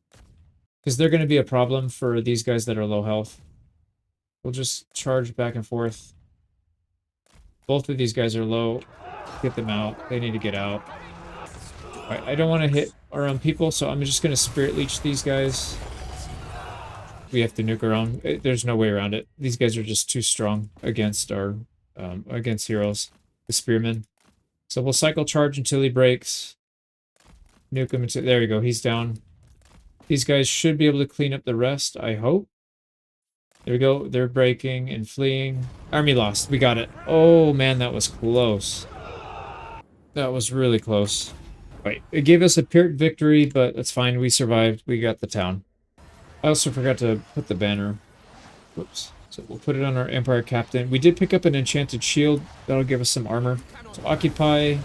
Because they're going to be a problem for these guys that are low health. We'll just charge back and forth. Both of these guys are low. Get them out. They need to get out. Alright, I don't want to hit our own people, so I'm just going to Spirit Leech these guys. We have to nuke our own. There's no way around it. These guys are just too strong against our against heroes. The Spearmen. So we'll cycle charge until he breaks. Nuke him until... There we go. He's down. These guys should be able to clean up the rest, I hope. There we go. They're breaking and fleeing. Army lost. We got it. Oh, man, that was close. That was really close. Wait, it gave us a Pyrrhic victory, but that's fine. We survived. We got the town. I also forgot to put the banner. Whoops. So we'll put it on our Empire Captain. We did pick up an enchanted shield. That'll give us some armor. So occupy.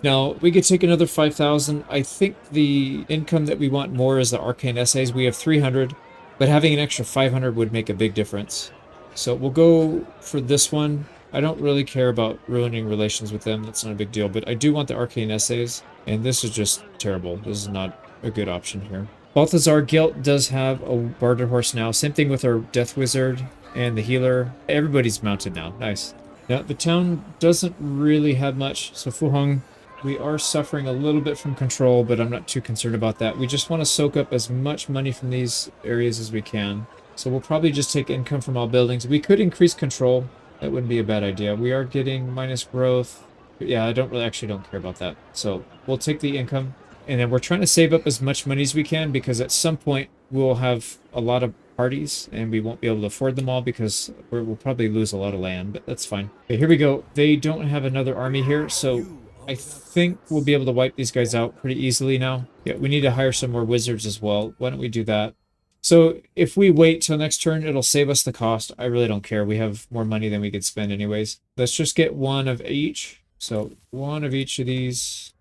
Now, we could take another 5,000. I think the income that we want more is the Arcane Essays. We have 300, but having an extra 500 would make a big difference. So we'll go for this one. I don't really care about ruining relations with them. That's not a big deal, but I do want the Arcane Essays, and this is just terrible. This is not a good option here. Balthazar Guilt does have a Barter Horse now. Same thing with our Death Wizard and the Healer. Everybody's mounted now. Nice. Now, the town doesn't really have much, so Fu Hong... We are suffering a little bit from control, but I'm not too concerned about that. We just want to soak up as much money from these areas as we can. So we'll probably just take income from all buildings. We could increase control. That wouldn't be a bad idea. We are getting minus growth. Yeah, I actually don't care about that. So we'll take the income. And then we're trying to save up as much money as we can, because at some point we'll have a lot of parties and we won't be able to afford them all, because we'll probably lose a lot of land, but that's fine. Okay, here we go. They don't have another army here, so... I think we'll be able to wipe these guys out pretty easily now. Yeah, we need to hire some more wizards as well. Why don't we do that? So if we wait till next turn, it'll save us the cost. I really don't care. We have more money than we could spend anyways. Let's just get one of each. So one of each of these.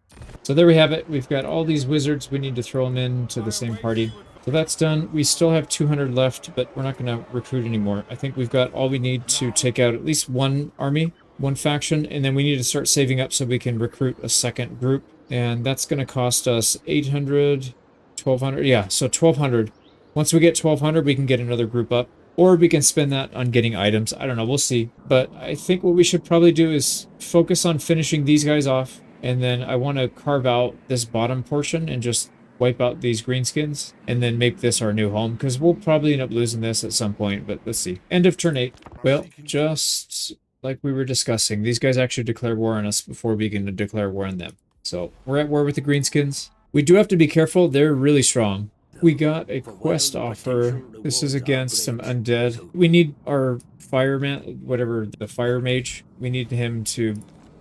So there we have it. We've got all these wizards. We need to throw them into the same party. So that's done. We still have 200 left, but we're not going to recruit anymore. I think we've got all we need to take out at least one army. One faction, and then we need to start saving up so we can recruit a second group, and that's going to cost us 800, 1200, yeah, so 1200. Once we get 1200, we can get another group up, or we can spend that on getting items. I don't know, we'll see. But I think what we should probably do is focus on finishing these guys off, and then I want to carve out this bottom portion and just wipe out these greenskins, and then make this our new home, because we'll probably end up losing this at some point, but let's see. End of turn 8. Well, just... like we were discussing, these guys actually declare war on us before we can declare war on them. So we're at war with the greenskins. We do have to be careful. They're really strong. We got a quest offer. This is against some undead. We need our fireman, whatever, the fire mage. We need him to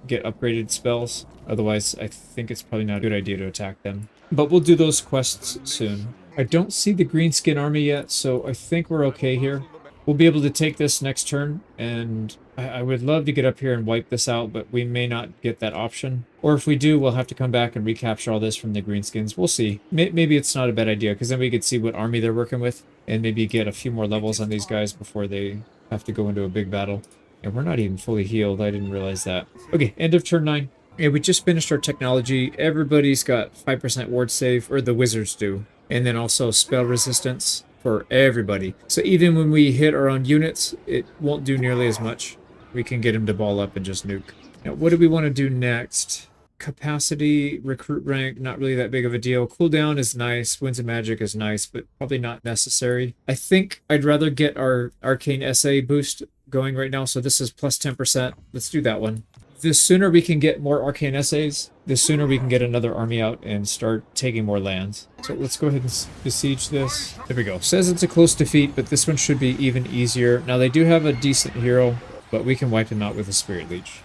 get upgraded spells. Otherwise, I think it's probably not a good idea to attack them. But we'll do those quests soon. I don't see the greenskin army yet, so I think we're okay here. We'll be able to take this next turn, and I would love to get up here and wipe this out, but we may not get that option. Or if we do, we'll have to come back and recapture all this from the greenskins. We'll see. Maybe it's not a bad idea, because then we could see what army they're working with, and maybe get a few more levels on these guys before they have to go into a big battle. And we're not even fully healed. I didn't realize that. Okay, end of turn 9. Yeah, we just finished our technology. Everybody's got 5% ward save, or the wizards do. And then also spell resistance for everybody. So even when we hit our own units, it won't do nearly as much. We can get them to ball up and just nuke. Now, what do we want to do next? Capacity, recruit rank, not really that big of a deal. Cooldown is nice. Winds of Magic is nice, but probably not necessary. I think I'd rather get our Arcane Essay boost going right now. So this is plus 10%. Let's do that one. The sooner we can get more Arcane Essays, the sooner we can get another army out and start taking more lands. So let's go ahead and besiege this. There we go. Says it's a close defeat, but this one should be even easier. Now, they do have a decent hero, but we can wipe him out with a Spirit Leech.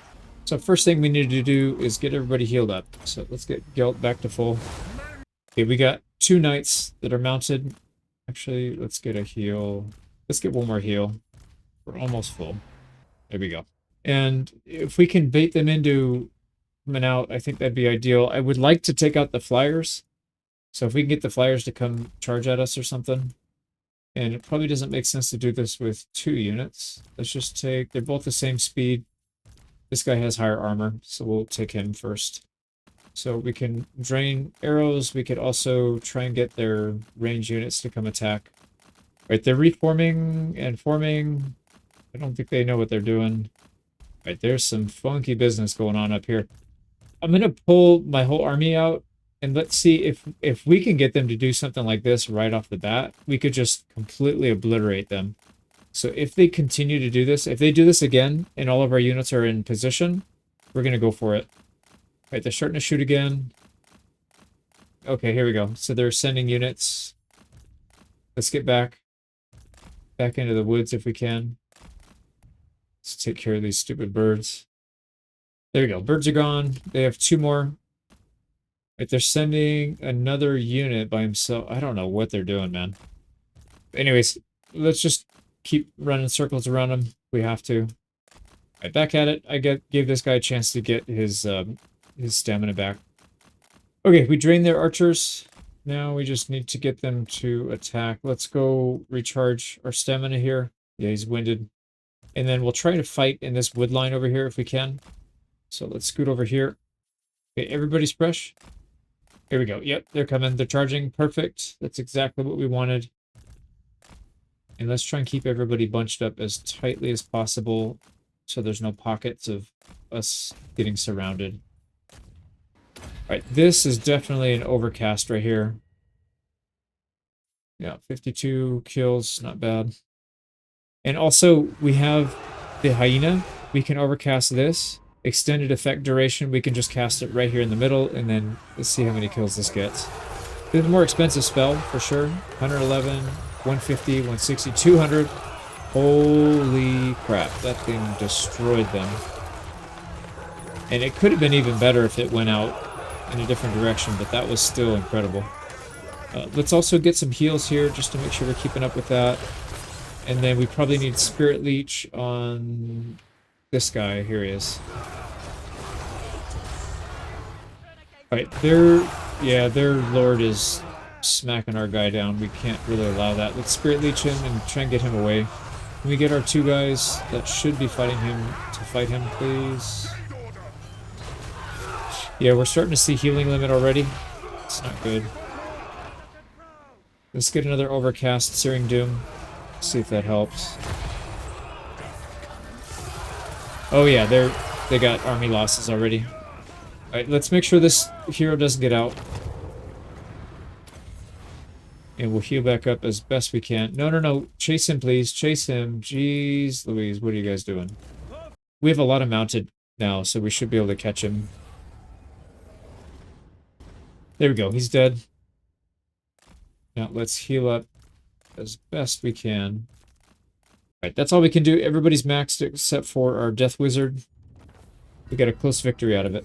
So first thing we need to do is get everybody healed up. So let's get Gelt back to full. Okay, we got 2 knights that are mounted. Actually, let's get a heal. Let's get one more heal. We're almost full. There we go. And if we can bait them into coming out, I think that'd be ideal. I would like to take out the flyers. So if we can get the flyers to come charge at us or something. And it probably doesn't make sense to do this with 2 units. Let's just take... They're both the same speed. This guy has higher armor, so we'll take him first. So we can drain arrows. We could also try and get their range units to come attack. Right, they're reforming and forming. I don't think they know what they're doing. Right, there's some funky business going on up here. I'm gonna pull my whole army out and let's see if we can get them to do something like this right off the bat. We could just completely obliterate them. So if they continue to do this, if they do this again and all of our units are in position, we're gonna go for it. Right, they're starting to shoot again. Okay, here we go. So they're sending units. Let's get back into the woods if we can. Let's take care of these stupid birds. There we go. Birds are gone. They have 2 more. Right, they're sending another unit by himself. I don't know what they're doing, man. Anyways, let's just keep running circles around them. We have to. Right, back at it. I gave this guy a chance to get his stamina back. Okay, we drained their archers. Now we just need to get them to attack. Let's go recharge our stamina here. Yeah, he's winded. And then we'll try to fight in this wood line over here if we can. So let's scoot over here. Okay, everybody's fresh. Here we go. Yep, they're coming. They're charging. Perfect. That's exactly what we wanted. And let's try and keep everybody bunched up as tightly as possible so there's no pockets of us getting surrounded. Alright, this is definitely an overcast right here. Yeah, 52 kills, not bad. And also, we have the hyena. We can overcast this. Extended effect duration, we can just cast it right here in the middle, and then let's see how many kills this gets. It's a more expensive spell, for sure. 111, 150, 160, 200. Holy crap, that thing destroyed them. And it could have been even better if it went out in a different direction, but that was still incredible. Let's also get some heals here, just to make sure we're keeping up with that. And then we probably need Spirit Leech on this guy. Here he is. Alright, their lord is smacking our guy down. We can't really allow that. Let's Spirit Leech him and try and get him away. Can we get our 2 guys that should be fighting him to fight him, please? Yeah, we're starting to see healing limit already. It's not good. Let's get another overcast Searing Doom. See if that helps. Oh yeah, they got army losses already. Alright, let's make sure this hero doesn't get out. And we'll heal back up as best we can. No. Chase him, please. Chase him. Jeez Louise, what are you guys doing? We have a lot of mounted now, so we should be able to catch him. There we go, he's dead. Now let's heal up as best we can. Alright, that's all we can do. Everybody's maxed except for our Death Wizard. We got a close victory out of it.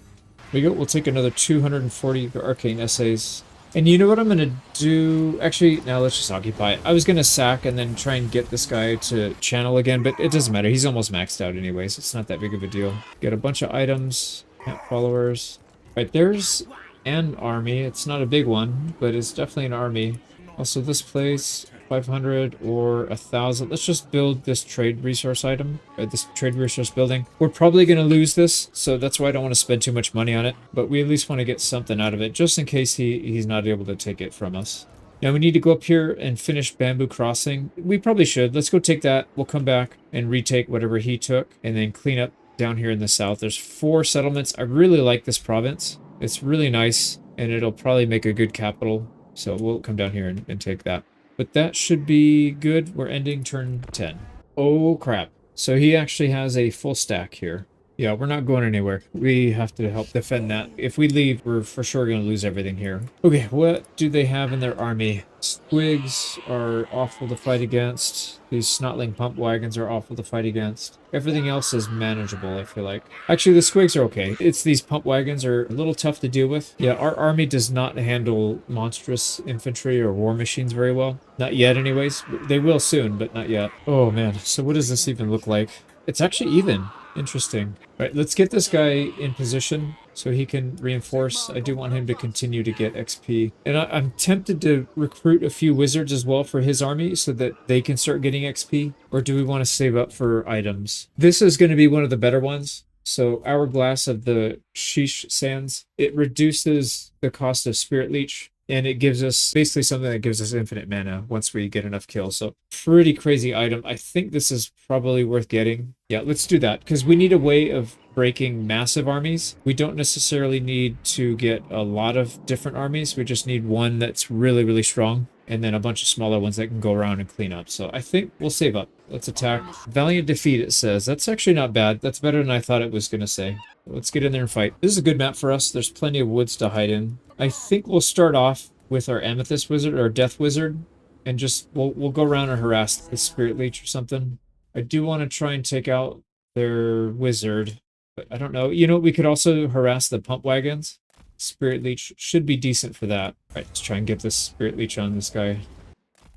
There we go, we'll take another 240 Arcane Essays. And you know what I'm going to do? Actually, now let's just occupy it. I was going to sack and then try and get this guy to channel again, but it doesn't matter. He's almost maxed out anyways. It's not that big of a deal. Get a bunch of items, camp followers. Alright, there's an army. It's not a big one, but it's definitely an army. Also, this place, 500 or 1,000. Let's just build this trade resource item, or this trade resource building. We're probably going to lose this, so that's why I don't want to spend too much money on it. But we at least want to get something out of it, just in case he's not able to take it from us. Now we need to go up here and finish Bamboo Crossing. We probably should. Let's go take that. We'll come back and retake whatever he took, and then clean up down here in the south. There's 4 settlements. I really like this province. It's really nice, and it'll probably make a good capital. So we'll come down here and take that. But that should be good. We're ending turn 10. Oh, crap. So he actually has a full stack here. Yeah, we're not going anywhere. We have to help defend that. If we leave, we're for sure going to lose everything here. Okay, what do they have in their army? Squigs are awful to fight against. These snotling pump wagons are awful to fight against. Everything else is manageable, I feel like. Actually, the squigs are okay. It's these pump wagons are a little tough to deal with. Yeah, our army does not handle monstrous infantry or war machines very well. Not yet, anyways. They will soon, but not yet. Oh, man. So what does this even look like? It's actually even. Interesting. All right, let's get this guy in position so he can reinforce. I do want him to continue to get XP. And I'm tempted to recruit a few wizards as well for his army so that they can start getting XP. Or do we want to save up for items? This is going to be one of the better ones. So Hourglass of the Sheesh Sands, it reduces the cost of Spirit Leech, and it gives us basically something that gives us infinite mana once we get enough kills. So pretty crazy item. I think this is probably worth getting. Yeah, let's do that, because we need a way of breaking massive armies. We don't necessarily need to get a lot of different armies. We just need one that's really, really strong, and then a bunch of smaller ones that can go around and clean up. So I think we'll save up. Let's attack. Valiant Defeat, it says. That's actually not bad. That's better than I thought it was going to say. Let's get in there and fight. This is a good map for us. There's plenty of woods to hide in. I think we'll start off with our Amethyst Wizard, or Death Wizard, and just, we'll go around and harass the Spirit Leech or something. I do want to try and take out their wizard, but I don't know. You know, we could also harass the pump wagons. Spirit Leech should be decent for that. All right, let's try and get this Spirit Leech on this guy. All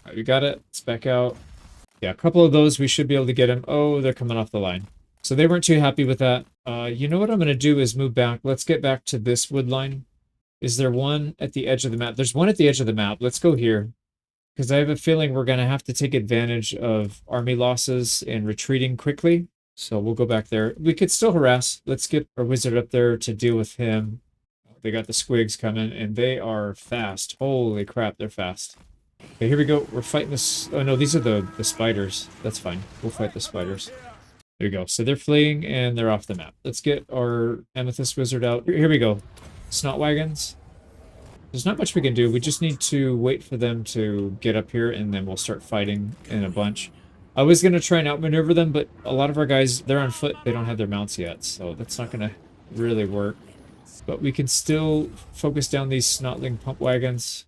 right, we got it. Let's back out. Yeah, a couple of those, we should be able to get him. Oh, they're coming off the line. So they weren't too happy with that. You know what I'm going to do is move back. Let's get back to this wood line. Is there one at the edge of the map? There's one at the edge of the map. Let's go here, because I have a feeling we're going to have to take advantage of army losses and retreating quickly. So we'll go back there. We could still harass. Let's get our wizard up there to deal with him. They got the squigs coming, and they are fast. Holy crap, they're fast. Okay, here we go. We're fighting this. Oh no, these are the spiders. That's fine. We'll fight the spiders. There we go. So they're fleeing and they're off the map. Let's get our Amethyst Wizard out. Here we go. Snot wagons. There's not much we can do. We just need to wait for them to get up here, and then we'll start fighting in a bunch. I was going to try and outmaneuver them, but a lot of our guys, they're on foot. They don't have their mounts yet, so that's not going to really work. But we can still focus down these Snotling pump wagons.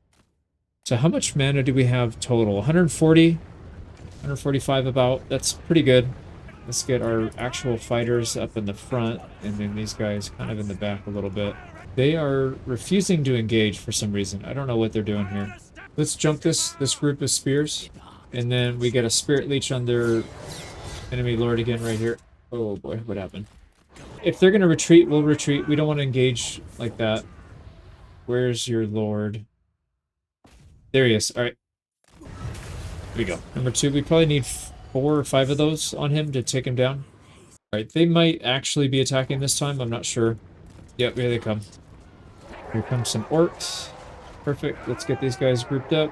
So how much mana do we have total? 140? 145 about. That's pretty good. Let's get our actual fighters up in the front, and then these guys kind of in the back a little bit. They are refusing to engage for some reason. I don't know what they're doing here. Let's jump this group of spears, and then we get a Spirit Leech on their enemy lord again right here. Oh boy, what happened? If they're going to retreat, we'll retreat. We don't want to engage like that. Where's your lord? There he is. All right. Here we go. Number 2, we probably need 4 or 5 of those on him to take him down. All right, they might actually be attacking this time. I'm not sure. Yep, here they come. Here come some orcs. Perfect. Let's get these guys grouped up.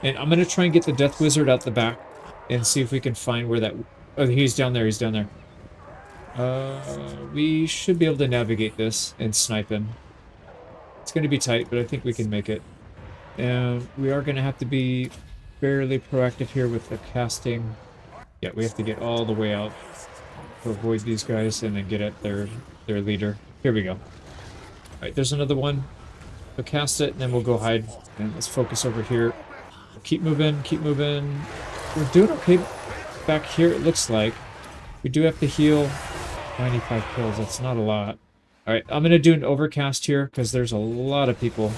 And I'm going to try and get the Death Wizard out the back and see if we can find where that... Oh, he's down there. He's down there. We should be able to navigate this and snipe him. It's going to be tight, but I think we can make it. And we are going to have to be fairly proactive here with the casting. Yeah, we have to get all the way out to avoid these guys and then get at their leader. Here we go. Alright, there's another one. We'll cast it, and then we'll go hide. And let's focus over here. Keep moving, keep moving. We're doing okay back here, it looks like. We do have to heal 95 kills. That's not a lot. Alright, I'm going to do an overcast here, because there's a lot of people.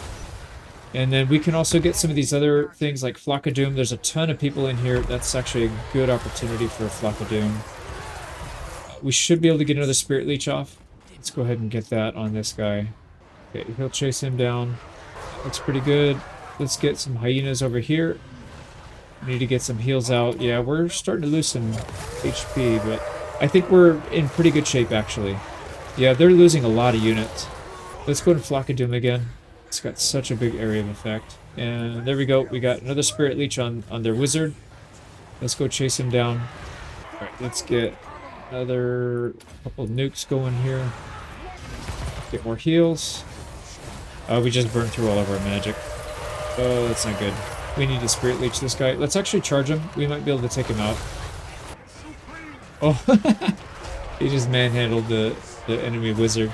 And then we can also get some of these other things like Flock of Doom. There's a ton of people in here. That's actually a good opportunity for a Flock of Doom. We should be able to get another Spirit Leech off. Let's go ahead and get that on this guy. Okay, he'll chase him down. Looks pretty good. Let's get some hyenas over here. We need to get some heals out. Yeah, we're starting to lose some HP, but I think we're in pretty good shape, actually. Yeah, they're losing a lot of units. Let's go to Flock of Doom again. It's got such a big area of effect. And there we go. We got another Spirit Leech on their wizard. Let's go chase him down. Alright, let's get another couple of nukes going here. Get more heals. We just burned through all of our magic. Oh, that's not good. We need to Spirit Leech this guy. Let's actually charge him. We might be able to take him out. Oh, he just manhandled the enemy wizard.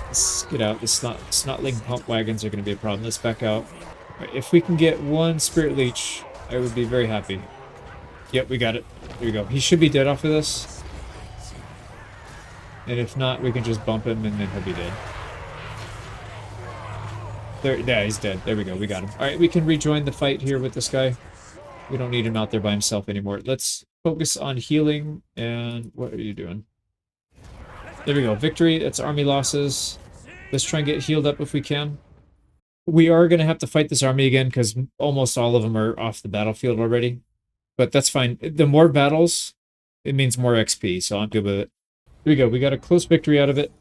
Let's get out. The Snotling pump wagons are going to be a problem. Let's back out. Right, if we can get one Spirit Leech, I would be very happy. Yep, we got it. There we go. He should be dead off of this. And if not, we can just bump him and then he'll be dead. There, yeah, he's dead. There we go. We got him. Alright, we can rejoin the fight here with this guy. We don't need him out there by himself anymore. Let's focus on healing. And what are you doing? There we go. Victory. That's army losses. Let's try and get healed up if we can. We are going to have to fight this army again because almost all of them are off the battlefield already. But that's fine. The more battles, it means more XP, so I'm good with it. we go. We got a close victory out of it.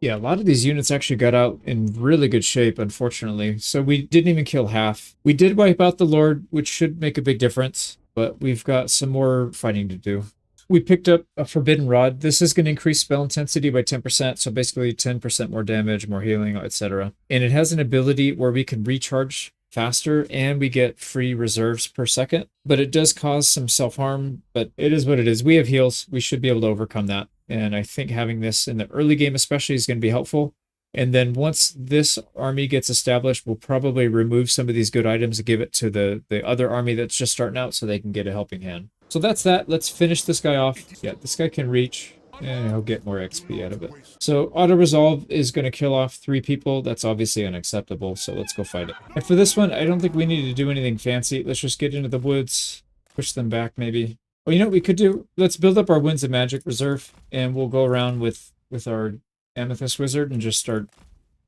Yeah, a lot of these units actually got out in really good shape, unfortunately. So we didn't even kill half. We did wipe out the Lord, which should make a big difference, but we've got some more fighting to do. We picked up a Forbidden Rod. This is going to increase spell intensity by 10%, so basically 10% more damage, more healing, etc. And it has an ability where we can recharge faster and we get free reserves per second, but it does cause some self-harm, but it is what it is. We have heals. We should be able to overcome that. And I think having this in the early game especially is going to be helpful. And then once this army gets established, we'll probably remove some of these good items and give it to the other army that's just starting out so they can get a helping hand. So that's that. Let's finish this guy off. Yeah, this guy can reach, and he'll get more XP out of it. So auto-resolve is going to kill off 3 people. That's obviously unacceptable, so let's go fight it. And for this one, I don't think we need to do anything fancy. Let's just get into the woods, push them back maybe. Well, you know what we could do? Let's build up our Winds of Magic reserve, and we'll go around with our Amethyst Wizard and just start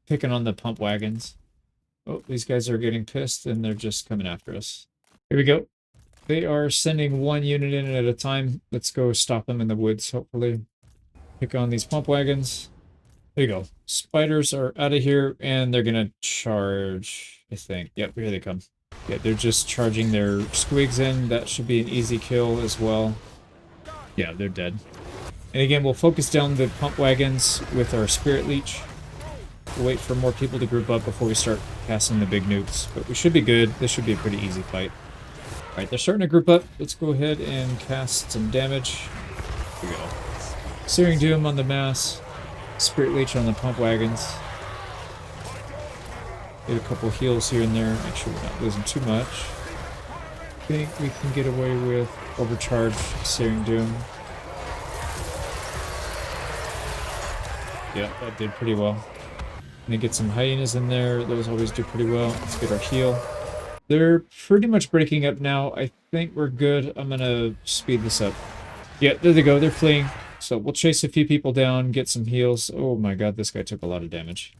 picking on the pump wagons. Oh, these guys are getting pissed, and they're just coming after us. Here we go. They are sending 1 unit in at a time. Let's go stop them in the woods, hopefully. Pick on these pump wagons. There you go. Spiders are out of here, and they're going to charge, I think. Yep, here they come. Yeah, they're just charging their squigs in. That should be an easy kill as well. Yeah, they're dead. And again, we'll focus down the pump wagons with our Spirit Leech. We'll wait for more people to group up before we start casting the big nukes. But we should be good. This should be a pretty easy fight. Alright, they're starting to group up. Let's go ahead and cast some damage. Here we go. Searing Doom on the mass. Spirit Leech on the pump wagons. Get a couple heals here and there. Make sure we're not losing too much. I think we can get away with Overcharge, Searing Doom. Yeah, that did pretty well. And then get some hyenas in there. Those always do pretty well. Let's get our heal. They're pretty much breaking up now. I think we're good. I'm going to speed this up. Yeah, there they go. They're fleeing. So we'll chase a few people down, get some heals. Oh my god, this guy took a lot of damage.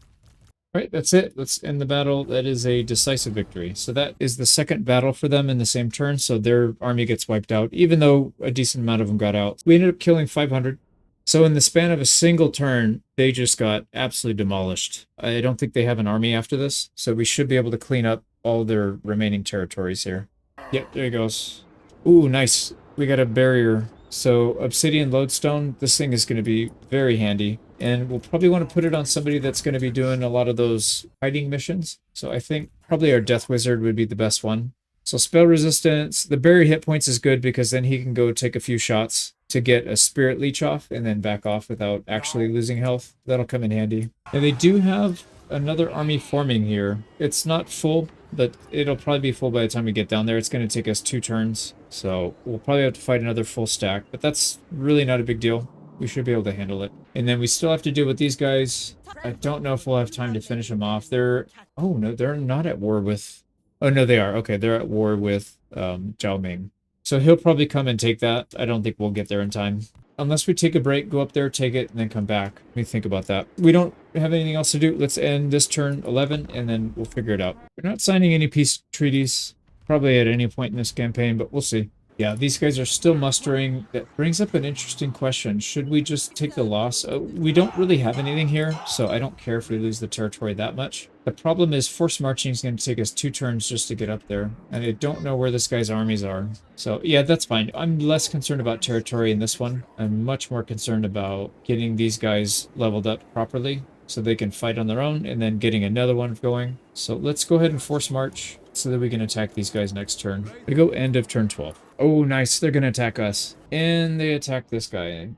Alright, that's it. Let's end the battle. That is a decisive victory. So that is the second battle for them in the same turn, so their army gets wiped out, even though a decent amount of them got out. We ended up killing 500. So in the span of a single turn, they just got absolutely demolished. I don't think they have an army after this, so we should be able to clean up all their remaining territories here. Yep, there he goes. Ooh, nice. We got a barrier. So Obsidian Lodestone, this thing is going to be very handy. And we'll probably want to put it on somebody that's going to be doing a lot of those hiding missions. So I think probably our Death Wizard would be the best one. So spell resistance, the barrier hit points is good because then he can go take a few shots to get a Spirit Leech off and then back off without actually losing health. That'll come in handy. And they do have another army forming here. It's not full, but it'll probably be full by the time we get down there. It's going to take us 2 turns. So we'll probably have to fight another full stack, but that's really not a big deal. We should be able to handle it. And then we still have to deal with these guys. I don't know if we'll have time to finish them off. They're... Oh, no, they're not at war with... Oh, no, they are. Okay, they're at war with Zhao Ming. So he'll probably come and take that. I don't think we'll get there in time. Unless we take a break, go up there, take it, and then come back. Let me think about that. We don't have anything else to do. Let's end this turn 11, and then we'll figure it out. We're not signing any peace treaties, probably at any point in this campaign, but we'll see. Yeah, these guys are still mustering. That brings up an interesting question. Should we just take the loss? We don't really have anything here, so I don't care if we lose the territory that much. The problem is forced marching is going to take us 2 turns just to get up there, and I don't know where this guy's armies are. So yeah, that's fine. I'm less concerned about territory in this one. I'm much more concerned about getting these guys leveled up properly so they can fight on their own, and then getting another one going. So let's go ahead and force march so that we can attack these guys next turn. We go end of turn 12. Oh, nice. They're going to attack us. And they attack this guy.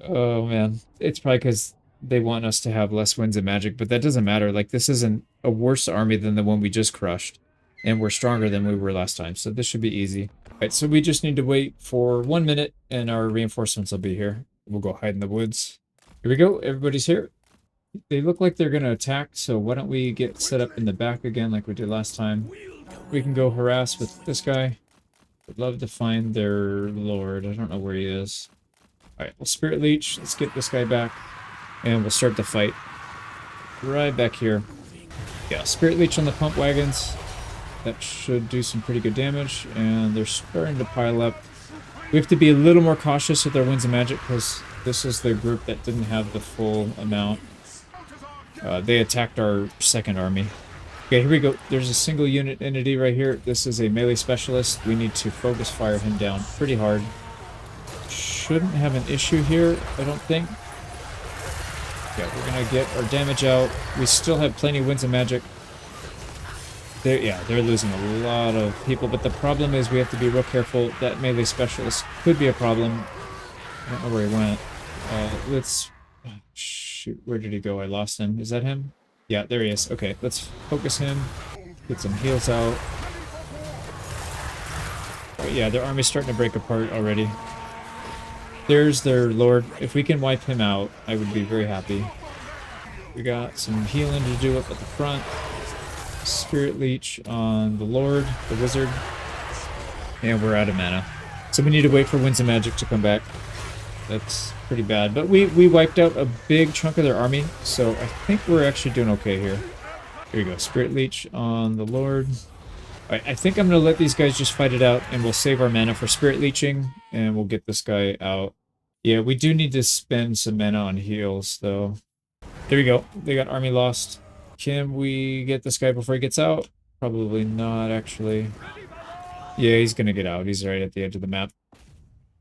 Oh, man. It's probably because they want us to have less winds of magic, but that doesn't matter. Like, this isn't a worse army than the one we just crushed. And we're stronger than we were last time, so this should be easy. All right, so we just need to wait for 1 minute, and our reinforcements will be here. We'll go hide in the woods. Here we go. Everybody's here. They look like they're going to attack, so why don't we get set up in the back again like we did last time. We can go harass with this guy. I'd love to find their lord. I don't know where he is. Alright, well, Spirit Leech. Let's get this guy back. And we'll start the fight. Right back here. Yeah, Spirit Leech on the pump wagons. That should do some pretty good damage. And they're starting to pile up. We have to be a little more cautious with our Winds of Magic because This is the group that didn't have the full amount. They attacked our second army. Okay, here we go. There's a single unit entity right here. This is a melee specialist. We need to focus fire him down pretty hard. Shouldn't have an issue here, I don't think. Yeah, we're gonna get our damage out. We still have plenty of winds of magic. They're losing a lot of people, but the problem is we have to be real careful. That melee specialist could be a problem. I don't know where he went. Let's... Oh, shoot, where did he go? I lost him. Is that him? Yeah, there he is. Okay, let's focus him. Get some heals out. But yeah, their army's starting to break apart already. There's their lord. If we can wipe him out, I would be very happy. We got some healing to do up at the front. Spirit Leech on the lord, the wizard. And we're out of mana. So we need to wait for Winds of Magic to come back. That's pretty bad. But we wiped out a big chunk of their army, so I think we're actually doing okay here. Here we go. Spirit Leech on the lord. Alright, I think I'm going to let these guys just fight it out, and we'll save our mana for Spirit Leeching, and we'll get this guy out. Yeah, we do need to spend some mana on heals, though. There we go. They got army lost. Can we get this guy before he gets out? Probably not, actually. Yeah, he's going to get out. He's right at the edge of the map.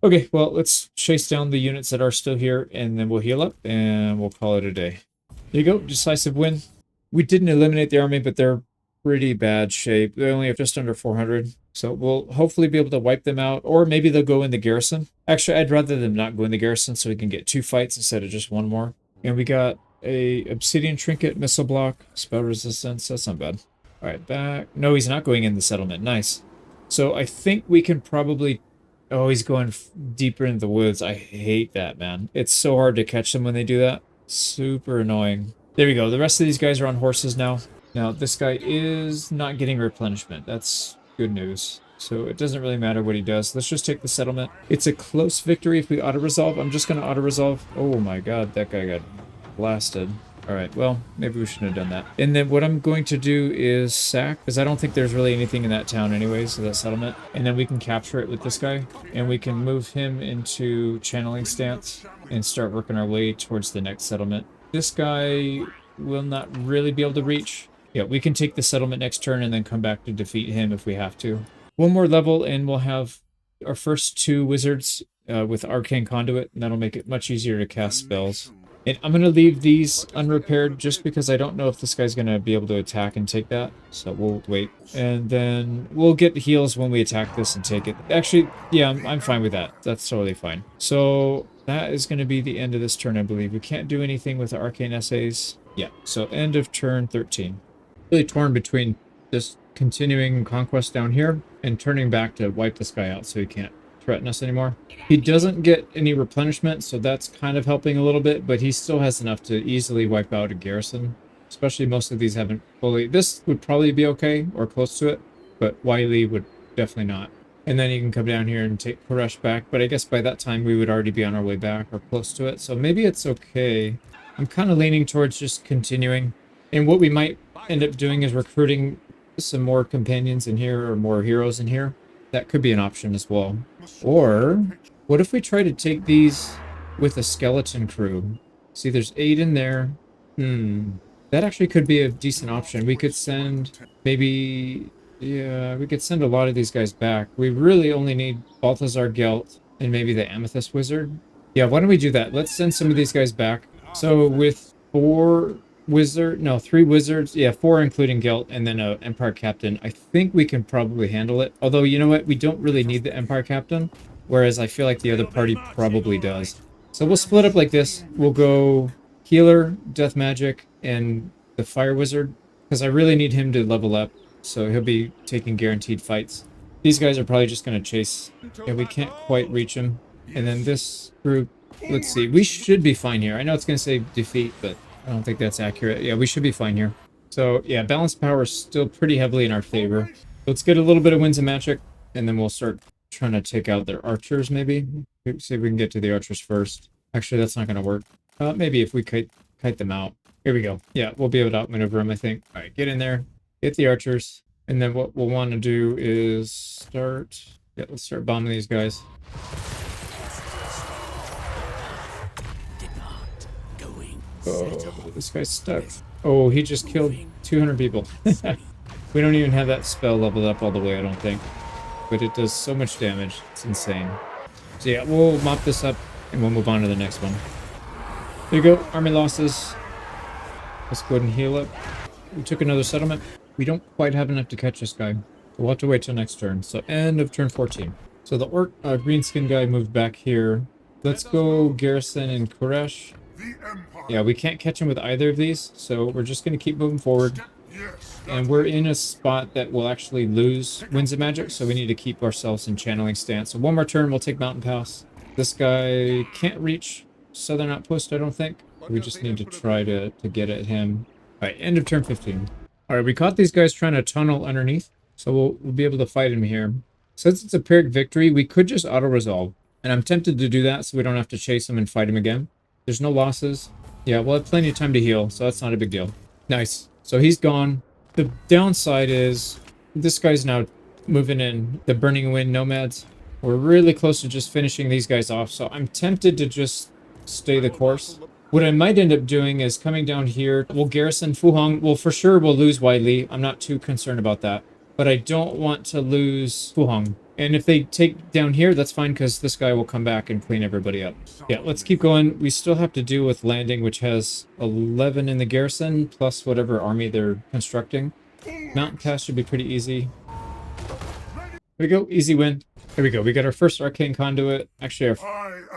Okay, well, let's chase down the units that are still here, and then we'll heal up, and we'll call it a day. There you go. Decisive win. We didn't eliminate the army, but they're pretty bad shape. They only have just under 400. So we'll hopefully be able to wipe them out, or maybe they'll go in the garrison. Actually, I'd rather them not go in the garrison so we can get 2 fights instead of just 1 more. And we got a obsidian trinket, missile block, spell resistance. That's not bad. All right, back. No, he's not going in the settlement. Nice. So I think we can probably... Oh, he's going deeper into the woods. I hate that, man. It's so hard to catch them when they do that. Super annoying. There we go. The rest of these guys are on horses now. Now, this guy is not getting replenishment. That's good news. So it doesn't really matter what he does. Let's just take the settlement. It's a close victory if we auto-resolve. I'm just going to auto-resolve. Oh my god, that guy got blasted. Alright, well, maybe we shouldn't have done that. And then what I'm going to do is sack, because I don't think there's really anything in that town anyways, so that settlement. And then we can capture it with this guy, and we can move him into channeling stance and start working our way towards the next settlement. This guy will not really be able to reach. Yeah, we can take the settlement next turn and then come back to defeat him if we have to. 1 more level, and we'll have our first 2 wizards with Arcane Conduit, and that'll make it much easier to cast spells. And I'm going to leave these unrepaired just because I don't know if this guy's going to be able to attack and take that. So we'll wait. And then we'll get heals when we attack this and take it. Actually, yeah, I'm fine with that. That's totally fine. So that is going to be the end of this turn, I believe. We can't do anything with the Arcane Essays. Yeah, so end of turn 13. Really torn between just continuing conquest down here and turning back to wipe this guy out so he can't threaten us anymore. He doesn't get any replenishment, so that's kind of helping a little bit, but he still has enough to easily wipe out a garrison. Especially most of these haven't fully... This would probably be okay, or close to it, but Wiley would definitely not. And then you can come down here and take Koresh back, but I guess by that time we would already be on our way back or close to it, so maybe it's okay. I'm kind of leaning towards just continuing. And what we might end up doing is recruiting some more companions in here or more heroes in here. That could be an option as well. Or what if we try to take these with a skeleton crew? See, there's 8 in there. That actually could be a decent option. We could send maybe... Yeah, we could send a lot of these guys back. We really only need Balthazar Gelt and maybe the Amethyst Wizard. Yeah, why don't we do that? Let's send some of these guys back. So with 3 wizards, yeah, 4 including Gelt, and then an Empire Captain. I think we can probably handle it. Although, you know what? We don't really need the Empire Captain, whereas I feel like the other party probably does. So we'll split up like this. We'll go Healer, Death Magic, and the Fire Wizard, because I really need him to level up, so he'll be taking guaranteed fights. These guys are probably just going to chase. Yeah, we can't quite reach him. And then this group, let's see. We should be fine here. I know it's going to say defeat, but I don't think that's accurate. Yeah, we should be fine here. So, yeah, balanced power is still pretty heavily in our favor. Let's get a little bit of Winds of Magic, and then we'll start trying to take out their archers, maybe. See if we can get to the archers first. Actually, that's not going to work. Maybe if we kite them out. Here we go. Yeah, we'll be able to outmaneuver them, I think. All right, get in there. Hit the archers. And then what we'll want to do is start... Yeah, let's start bombing these guys. Oh, this guy's stuck. Oh, he just killed 200 people. We don't even have that spell leveled up all the way, I don't think. But it does so much damage. It's insane. So yeah, we'll mop this up and we'll move on to the next one. There you go. Army losses. Let's go ahead and heal up. We took another settlement. We don't quite have enough to catch this guy. We'll have to wait till next turn. So end of turn 14. So the orc green skin guy moved back here. Let's go garrison in Koresh. Yeah, we can't catch him with either of these, so we're just going to keep moving forward. And we're in a spot that will actually lose Winds of Magic, so we need to keep ourselves in channeling stance. So one more turn, we'll take Mountain Pass. This guy can't reach Southern Outpost, I don't think. We just need to try to get at him. All right, end of turn 15. All right, we caught these guys trying to tunnel underneath, so we'll be able to fight him here. Since it's a Pyrrhic victory, we could just auto-resolve. And I'm tempted to do that so we don't have to chase him and fight him again. There's no losses. Yeah, we'll have plenty of time to heal, so that's not a big deal. Nice. So he's gone. The downside is this guy's now moving in. The Burning Wind Nomads. We're really close to just finishing these guys off, so I'm tempted to just stay the course. What I might end up doing is coming down here. We'll garrison Fuhong. Well, for sure we'll lose Widely. I'm not too concerned about that. But I don't want to lose Fuhong. And if they take down here, that's fine, because this guy will come back and clean everybody up. Yeah, let's keep going. We still have to deal with landing, which has 11 in the garrison, plus whatever army they're constructing. Mountain Pass should be pretty easy. Here we go, easy win. Here we go, we got our first Arcane Conduit. Actually,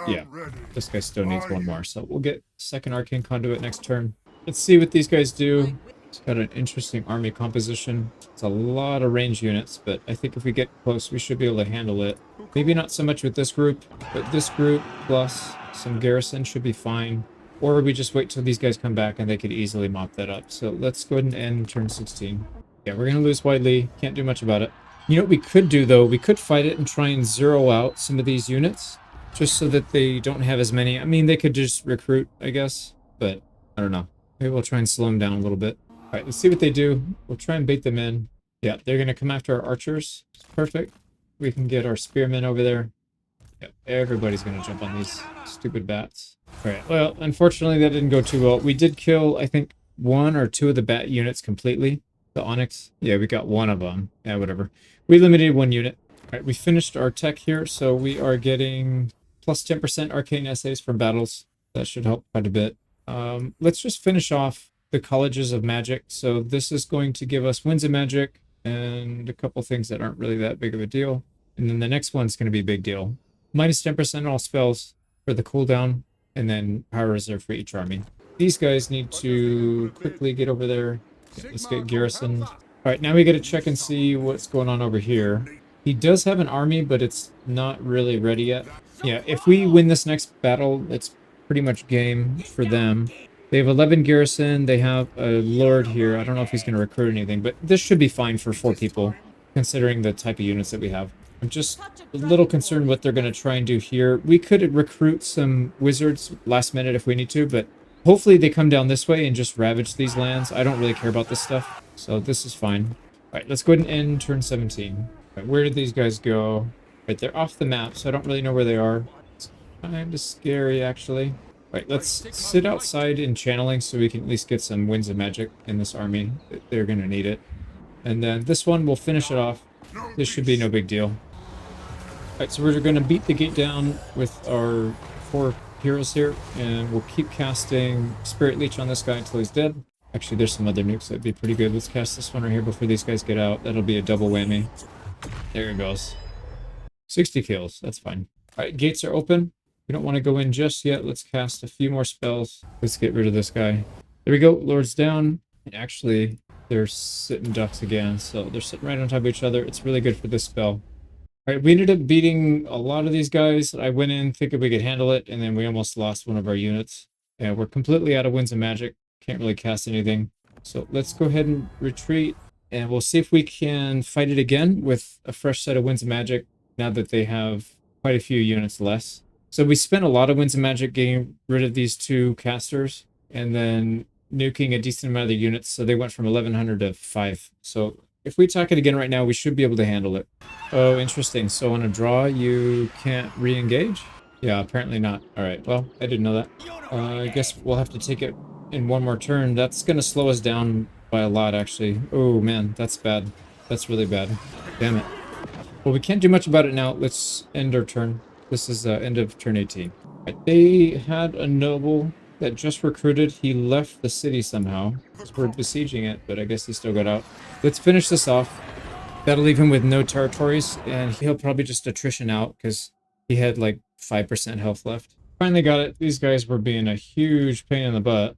yeah, this guy still needs one more, so we'll get second Arcane Conduit next turn. Let's see what these guys do. It's got an interesting army composition. It's a lot of range units, but I think if we get close, we should be able to handle it. Maybe not so much with this group, but this group plus some garrison should be fine. Or we just wait till these guys come back and they could easily mop that up. So let's go ahead and end turn 16. Yeah, we're going to lose Widely. Can't do much about it. You know what we could do, though? We could fight it and try and zero out some of these units, just so that they don't have as many. I mean, they could just recruit, I guess, but I don't know. Maybe we'll try and slow them down a little bit. All right, let's see what they do. We'll try and bait them in. Yeah, they're going to come after our archers. Perfect. We can get our spearmen over there. Yep, everybody's going to jump on these stupid bats. All right, well, unfortunately, that didn't go too well. We did kill, I think, 1 or 2 of the bat units completely. The Onyx. Yeah, we got 1 of them. Yeah, whatever. We eliminated 1 unit. All right, we finished our tech here, so we are getting plus 10% arcane essays from battles. That should help quite a bit. Let's just finish off the colleges of magic. So this is going to give us Winds of Magic and a couple things that aren't really that big of a deal. And then the next one's going to be a big deal. Minus 10% all spells for the cooldown, and then power reserve for each army. These guys need to quickly get over there. Yeah, let's get garrisoned. All right, now we got to check and see what's going on over here. He does have an army, but it's not really ready yet. Yeah, if we win this next battle, it's pretty much game for them. They have 11 garrison. They have a lord here. I don't know if he's going to recruit anything, but this should be fine for 4 people, considering the type of units that we have. I'm just a little concerned what they're going to try and do here. We could recruit some wizards last minute if we need to, but hopefully they come down this way and just ravage these lands. I don't really care about this stuff, so this is fine. All right, let's go ahead and end turn 17. All right, where did these guys go? Right, they're off the map, so I don't really know where they are. It's kind of scary, actually. Right, let's sit outside in channeling so we can at least get some Winds of Magic in this army. They're going to need it. And then this one, we'll finish it off. This should be no big deal. Alright, so we're going to beat the gate down with our 4 heroes here, and we'll keep casting Spirit Leech on this guy until he's dead. Actually, there's some other nukes that'd be pretty good. Let's cast this one right here before these guys get out. That'll be a double whammy. There it goes. 60 kills. That's fine. Alright, gates are open. We don't want to go in just yet. Let's cast a few more spells. Let's get rid of this guy. There we go. Lord's down. And actually, they're sitting ducks again. So they're sitting right on top of each other. It's really good for this spell. All right, we ended up beating a lot of these guys. I went in thinking we could handle it, and then we almost lost one of our units. Yeah, we're completely out of Winds of Magic. Can't really cast anything. So let's go ahead and retreat, and we'll see if we can fight it again with a fresh set of Winds of Magic now that they have quite a few units less. So we spent a lot of Winds of Magic getting rid of these 2 casters, and then nuking a decent amount of the units, so they went from 1100 to 5. So if we attack it again right now, we should be able to handle it. Oh, interesting. So on a draw, you can't re-engage? Yeah, apparently not. All right, well, I didn't know that. I guess we'll have to take it in one more turn, that's going to slow us down by a lot, actually. Oh, man, that's bad. That's really bad. Damn it. Well, we can't do much about it now. Let's end our turn. This is end of turn 18. Right, they had a noble that just recruited. He left the city somehow. So we're besieging it, but I guess he still got out. Let's finish this off. That'll leave him with no territories, and he'll probably just attrition out because he had like 5% health left. Finally got it. These guys were being a huge pain in the butt.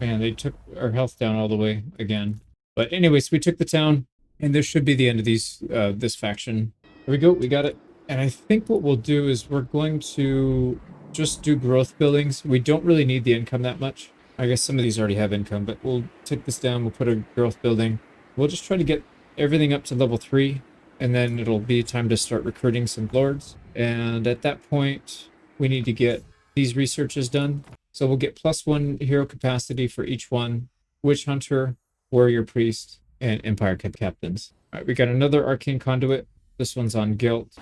Man, they took our health down all the way again. But anyways, we took the town, and this should be the end of this faction. There we go. We got it. And I think what we'll do is we're going to just do growth buildings. We don't really need the income that much. I guess some of these already have income, but we'll take this down. We'll put a growth building. We'll just try to get everything up to level 3, and then it'll be time to start recruiting some lords. And at that point, we need to get these researches done. So we'll get +1 hero capacity for each one: Witch Hunter, Warrior Priest, and Empire Captains. All right, we got another Arcane Conduit. This one's on Guilt,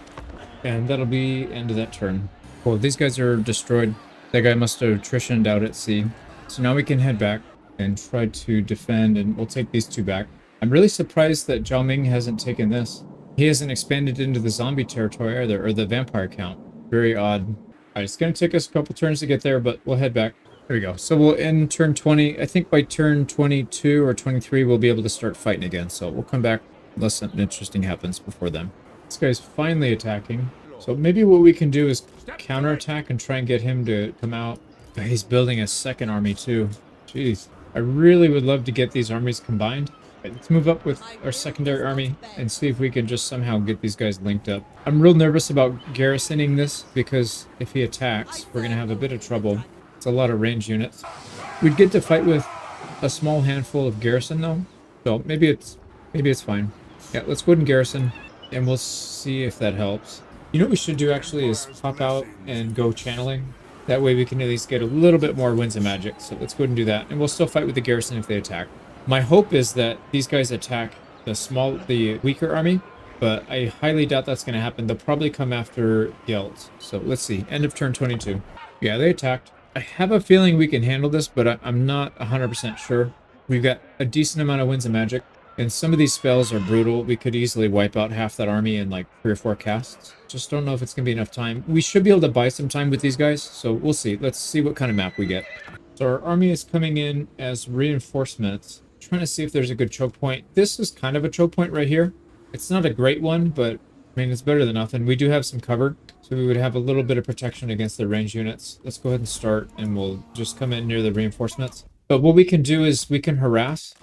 and that'll be end of that turn. Cool, these guys are destroyed. That guy must have attritioned out at sea. So now we can head back and try to defend, and we'll take these 2 back. I'm really surprised that Zhao Ming hasn't taken this. He hasn't expanded into the zombie territory either, or the vampire count. Very odd. Alright, it's going to take us a couple turns to get there, but we'll head back. There we go. So we'll end turn 20. I think by turn 22 or 23, we'll be able to start fighting again. So we'll come back unless something interesting happens before then. This guy's finally attacking. So maybe what we can do is counterattack and try and get him to come out. He's building a second army too. Jeez. I really would love to get these armies combined. Right, let's move up with our secondary army and see if we can just somehow get these guys linked up. I'm real nervous about garrisoning this because if he attacks, we're going to have a bit of trouble. It's a lot of range units. We'd get to fight with a small handful of garrison though. So maybe it's fine. Yeah, let's go ahead and garrison and we'll see if that helps. You know what we should do actually is pop out and go channeling. That way we can at least get a little bit more winds of magic. So let's go ahead and do that. And we'll still fight with the garrison if they attack. My hope is that these guys attack the weaker army, but I highly doubt that's going to happen. They'll probably come after Guilt. So let's see. End of turn 22. Yeah, they attacked. I have a feeling we can handle this, but I'm not 100% sure. We've got a decent amount of winds of magic, and some of these spells are brutal. We could easily wipe out half that army in like 3 or 4 casts. Just don't know if it's going to be enough time. We should be able to buy some time with these guys, so we'll see. Let's see what kind of map we get. So our army is coming in as reinforcements. Trying to see if there's a good choke point. This is kind of a choke point right here. It's not a great one, but I mean, it's better than nothing. We do have some cover, so we would have a little bit of protection against the range units. Let's go ahead and start, and we'll just come in near the reinforcements. But what we can do is we can harass.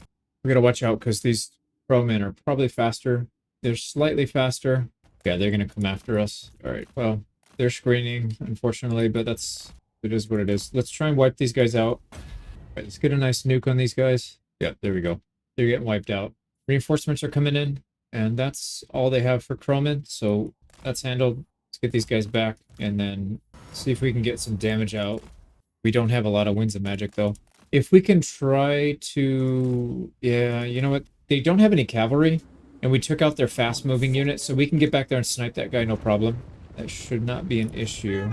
We gotta watch out because these crowmen are probably faster. They're slightly faster. Yeah, they're gonna come after us. All right, well, they're screening, unfortunately, but it is what it is. Let's try and wipe these guys out. All right, let's get a nice nuke on these guys. Yep, there we go. They're getting wiped out. Reinforcements are coming in, and that's all they have for Croman, so that's handled. Let's get these guys back, and then see if we can get some damage out. We don't have a lot of winds of magic, though. If we can try to... Yeah, you know what? They don't have any cavalry, and we took out their fast-moving unit, so we can get back there and snipe that guy, no problem. That should not be an issue.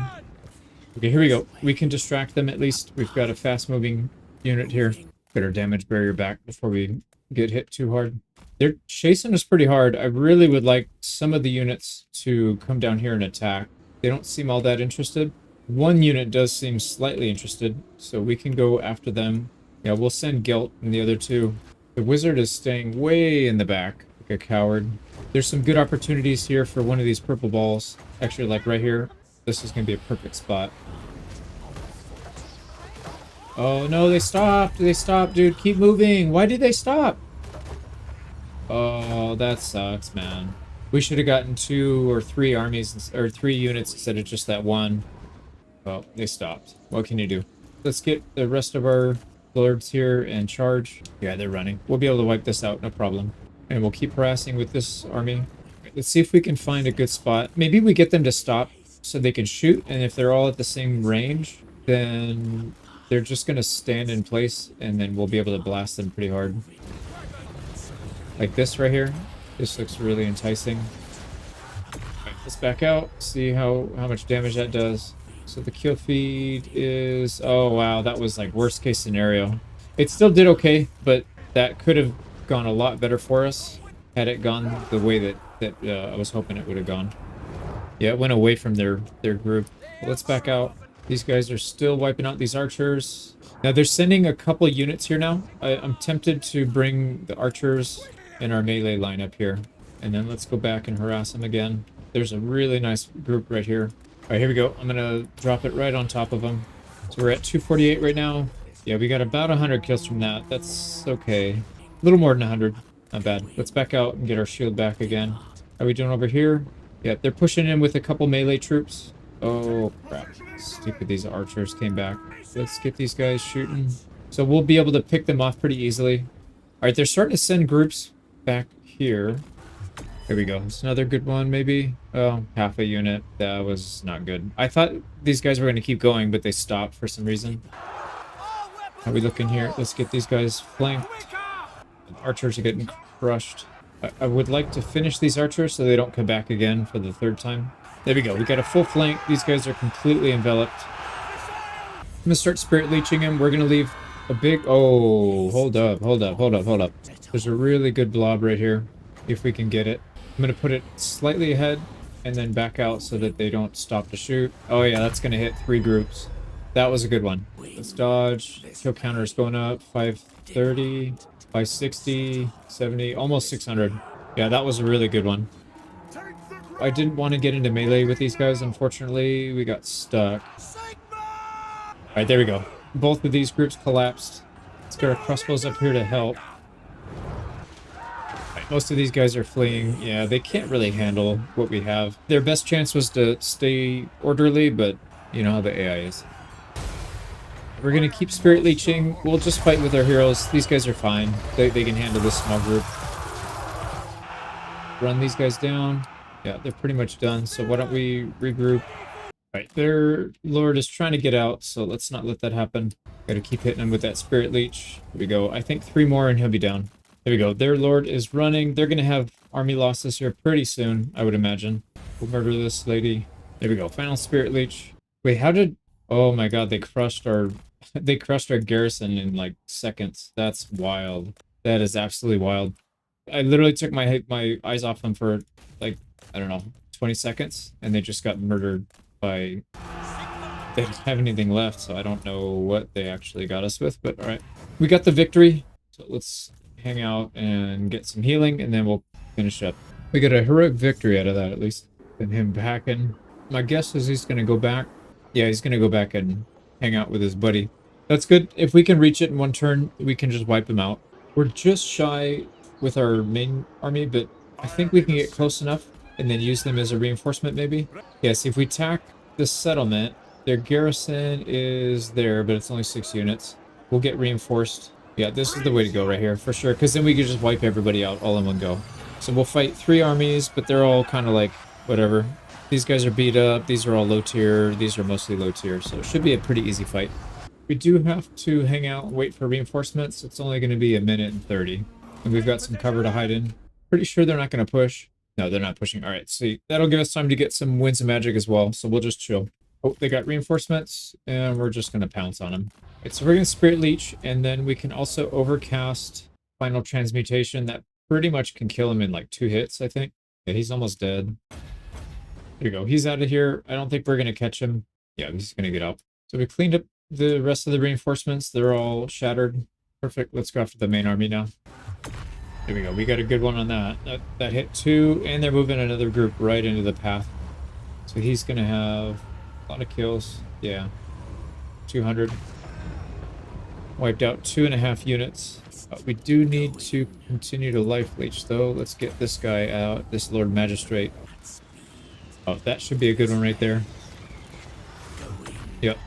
Okay, here we go. We can distract them at least. We've got a fast-moving unit here. Get our damage barrier back before we get hit too hard. They're chasing us pretty hard. I really would like some of the units to come down here and attack. They don't seem all that interested. One unit does seem slightly interested, so we can go after them. Yeah, we'll send Guilt and the other 2. The wizard is staying way in the back, like a coward. There's some good opportunities here for one of these purple balls. Actually, like right here, this is going to be a perfect spot. Oh no, they stopped. They stopped, dude. Keep moving. Why did they stop? Oh, that sucks, man. We should have gotten 2 or 3 armies, or 3 units instead of just that one. Oh, they stopped. What can you do? Let's get the rest of our lords here and charge. Yeah, they're running. We'll be able to wipe this out, no problem. And we'll keep harassing with this army. Let's see if we can find a good spot. Maybe we get them to stop so they can shoot, and if they're all at the same range, then they're just going to stand in place, and then we'll be able to blast them pretty hard. Like this right here. This looks really enticing. Right, let's back out, see how much damage that does. So the kill feed is... Oh, wow. That was like worst case scenario. It still did okay, but that could have gone a lot better for us had it gone the way that I was hoping it would have gone. Yeah, it went away from their group. Well, let's back out. These guys are still wiping out these archers. Now they're sending a couple units here now. I'm tempted to bring the archers in our melee line up here. And then let's go back and harass them again. There's a really nice group right here. All right, here we go. I'm going to drop it right on top of them. So we're at 248 right now. Yeah, we got about 100 kills from that. That's okay. A little more than 100. Not bad. Let's back out and get our shield back again. How are we doing over here? Yeah, they're pushing in with a couple melee troops. Oh, crap. Stupid, these archers came back. Let's get these guys shooting. So we'll be able to pick them off pretty easily. All right, they're starting to send groups back here. Here we go. It's another good one, maybe. Oh, half a unit. That was not good. I thought these guys were going to keep going, but they stopped for some reason. How are we looking here? Let's get these guys flanked. Archers are getting crushed. I would like to finish these archers so they don't come back again for the third time. There we go. We got a full flank. These guys are completely enveloped. I'm going to start spirit leeching him. We're going to leave a big... Oh, hold up. There's a really good blob right here, if we can get it. I'm going to put it slightly ahead and then back out so that they don't stop to shoot. Oh, yeah, that's going to hit 3 groups. That was a good one. Let's dodge. Kill counter is going up. 530, 560, 70, almost 600. Yeah, that was a really good one. I didn't want to get into melee with these guys, unfortunately. We got stuck. Alright, there we go. Both of these groups collapsed. Let's get our crossbows up here to help. Right, most of these guys are fleeing. Yeah, they can't really handle what we have. Their best chance was to stay orderly, but you know how the AI is. We're going to keep spirit leeching. We'll just fight with our heroes. These guys are fine. They can handle this small group. Run these guys down. Yeah, they're pretty much done. So why don't we regroup? Right, their lord is trying to get out, so let's not let that happen. Gotta keep hitting him with that spirit leech. Here we go. I think 3 more and he'll be down. There we go. Their lord is running. They're gonna have army losses here pretty soon, I would imagine. We'll murder this lady. There we go. Final spirit leech. Wait, how did... Oh my god, they crushed our... They crushed our garrison in like seconds. That's wild. That is absolutely wild. I literally took my eyes off them for like, I don't know, 20 seconds, and they just got murdered by... They don't have anything left, so I don't know what they actually got us with, but alright. We got the victory, so let's hang out and get some healing, and then we'll finish up. We got a heroic victory out of that, at least. And him packing. My guess is he's going to go back. Yeah, he's going to go back and hang out with his buddy. That's good. If we can reach it in one turn, we can just wipe him out. We're just shy with our main army, but I think we can get close enough and then use them as a reinforcement, maybe. Yes, if we attack the settlement, their garrison is there, but it's only 6 units. We'll get reinforced. Yeah, this is the way to go right here, for sure, because then we can just wipe everybody out all in one go. So we'll fight 3 armies, but they're all kind of like, whatever. These guys are beat up. These are all low tier. These are mostly low tier, so it should be a pretty easy fight. We do have to hang out and wait for reinforcements. It's only going to be 1:30. And we've got some cover to hide in. Pretty sure they're not going to push. No, they're not pushing. All right, see, that'll give us time to get some winds of magic as well, so we'll just chill. Oh, they got reinforcements, and we're just going to pounce on them. All right, so we're going to Spirit Leech, and then we can also overcast Final Transmutation. That pretty much can kill him in like 2 hits, I think. Yeah, he's almost dead. There you go. He's out of here. I don't think we're going to catch him. Yeah, he's going to get up. So we cleaned up the rest of the reinforcements. They're all shattered. Perfect. Let's go after the main army now. There we go. We got a good one on that. That hit 2, and they're moving another group right into the path. So he's going to have a lot of kills. Yeah. 200. Wiped out 2.5 units. We do need to continue to life leech, though. Let's get this guy out, this Lord Magistrate. Oh, that should be a good one right there. Yep.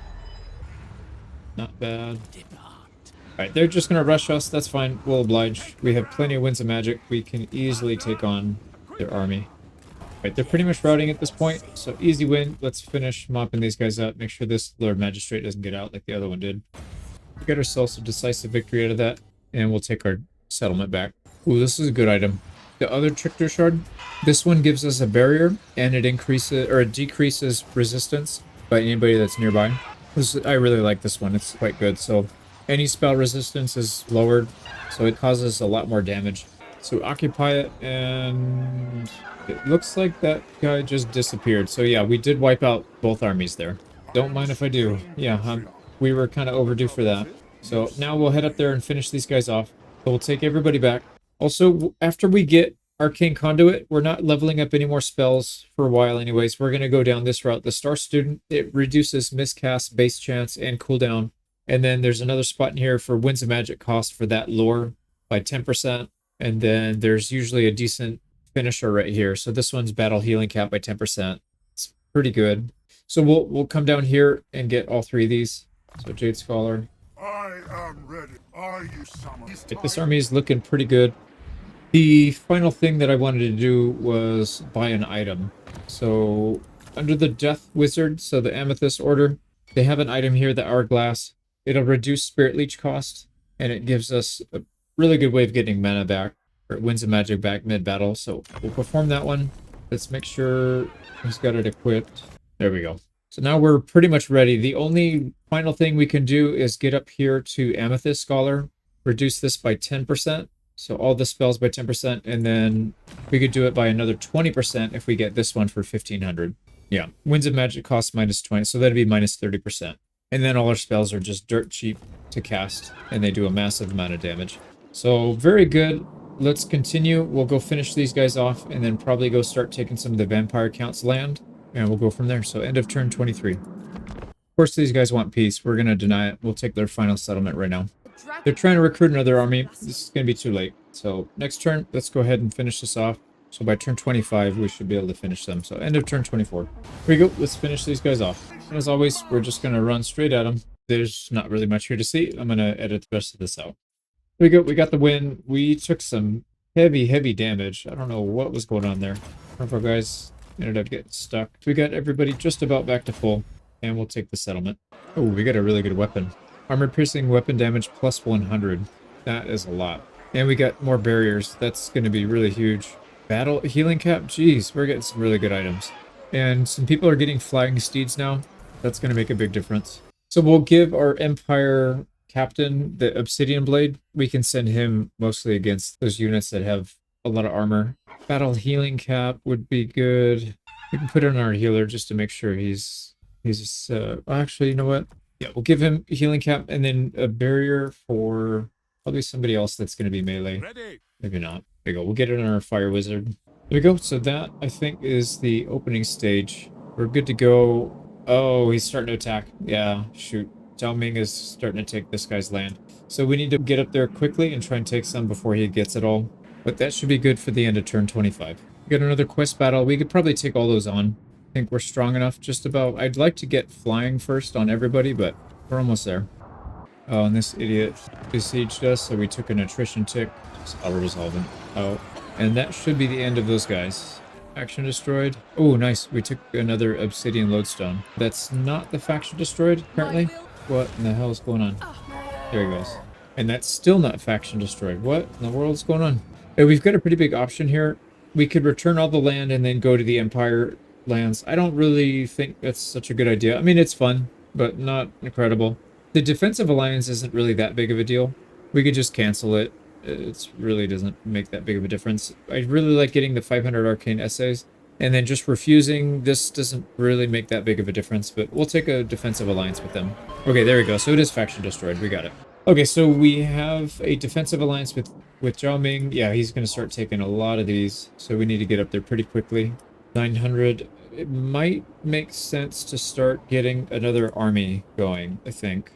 Not bad. Alright, they're just going to rush us. That's fine. We'll oblige. We have plenty of winds of magic. We can easily take on their army. Alright, they're pretty much routing at this point, so easy win. Let's finish mopping these guys up. Make sure this Lord Magistrate doesn't get out like the other one did. We got ourselves a decisive victory out of that, and we'll take our settlement back. Ooh, this is a good item. The other Trickster Shard, this one gives us a barrier, and it increases or it decreases resistance by anybody that's nearby. I really like this one. It's quite good. So any spell resistance is lowered, so it causes a lot more damage. So occupy it, and it looks like that guy just disappeared. So yeah, we did wipe out both armies there. Don't mind if I do. Yeah, we were kind of overdue for that. So now we'll head up there and finish these guys off. So we'll take everybody back. Also, after we get Arcane Conduit, we're not leveling up any more spells for a while anyways. We're going to go down this route. The Star Student, it reduces miscast, base chance, and cooldown. And then there's another spot in here for Winds of Magic cost for that lore by 10%. And then there's usually a decent finisher right here. So this one's Battle Healing Cap by 10%. It's pretty good. So we'll come down here and get all three of these. So Jade Scholar. I am ready. Are you summoned? This army is looking pretty good. The final thing that I wanted to do was buy an item. So under the Death Wizard, so the Amethyst Order, they have an item here, the Hourglass. It'll reduce Spirit Leech cost, and it gives us a really good way of getting mana back, or Winds of Magic back mid-battle. So we'll perform that one. Let's make sure he's got it equipped. There we go. So now we're pretty much ready. The only final thing we can do is get up here to Amethyst Scholar, reduce this by 10%. So all the spells by 10%, and then we could do it by another 20% if we get this one for 1500. Yeah, Winds of Magic costs minus 20, so that'd be minus 30%. And then all our spells are just dirt cheap to cast, and they do a massive amount of damage. So very good. Let's continue. We'll go finish these guys off, and then probably go start taking some of the Vampire Count's land, and we'll go from there. So end of turn 23. Of course, these guys want peace. We're going to deny it. We'll take their final settlement right now. They're trying to recruit another army. This is going to be too late. So next turn, let's go ahead and finish this off. So by turn 25, we should be able to finish them. So end of turn 24. Here we go. Let's finish these guys off. And as always, we're just going to run straight at them. There's not really much here to see. I'm going to edit the rest of this out. Here we go. We got the win. We took some heavy damage. I don't know what was going on there. One of our guys ended up getting stuck. We got everybody just about back to full. And we'll take the settlement. Oh, we got a really good weapon. Armor piercing weapon damage plus 100. That is a lot. And we got more barriers. That's going to be really huge. Battle healing cap. Jeez, we're getting some really good items. And some people are getting flying steeds now. That's going to make a big difference. So we'll give our Empire captain the Obsidian Blade. We can send him mostly against those units that have a lot of armor. Battle healing cap would be good. We can put it on our healer just to make sure he's actually, you know what? Yeah, we'll give him a healing cap and then a barrier for probably somebody else that's going to be melee. Ready. Maybe not. There you go. We'll get it on our fire wizard. There we go. So that, I think, is the opening stage. We're good to go. Oh, he's starting to attack. Yeah, shoot. Zhao Ming is starting to take this guy's land. So we need to get up there quickly and try and take some before he gets it all. But that should be good for the end of turn 25. We got another quest battle. We could probably take all those on. I think we're strong enough just about. I'd like to get flying first on everybody, but we're almost there. Oh, and this idiot besieged us, so we took an attrition tick. Just auto-resolve him. Oh, and that should be the end of those guys. Faction destroyed. Oh, nice. We took another obsidian lodestone. That's not the faction destroyed, apparently. What in the hell is going on? There he goes. And that's still not faction destroyed. What in the world is going on? Hey, we've got a pretty big option here. We could return all the land and then go to the Empire lands. I don't really think that's such a good idea. I mean, it's fun, but not incredible. The defensive alliance isn't really that big of a deal. We could just cancel it. It really doesn't make that big of a difference. I really like getting the 500 arcane essays, and then just refusing this doesn't really make that big of a difference, but we'll take a defensive alliance with them. Okay, there we go. So it is faction destroyed. We got it. Okay, so we have a defensive alliance with Zhao Ming. Yeah, he's going to start taking a lot of these, so we need to get up there pretty quickly. 900. It might make sense to start getting another army going, I think.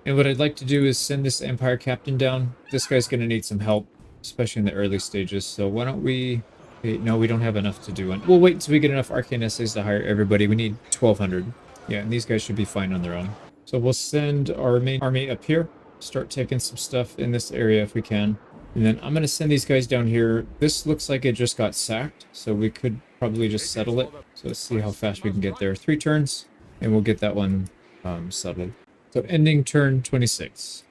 And what I'd like to do is send this Empire Captain down. This guy's going to need some help, especially in the early stages. So why don't we... Wait, no, we don't have enough to do it. We'll wait until we get enough Arcane Essays to hire everybody. We need 1,200. Yeah, and these guys should be fine on their own. So we'll send our main army up here. Start taking some stuff in this area if we can. And then I'm going to send these guys down here. This looks like it just got sacked, so we could probably just settle it. So let's see how fast we can get there. 3 turns, and we'll get that one settled. So ending turn 26.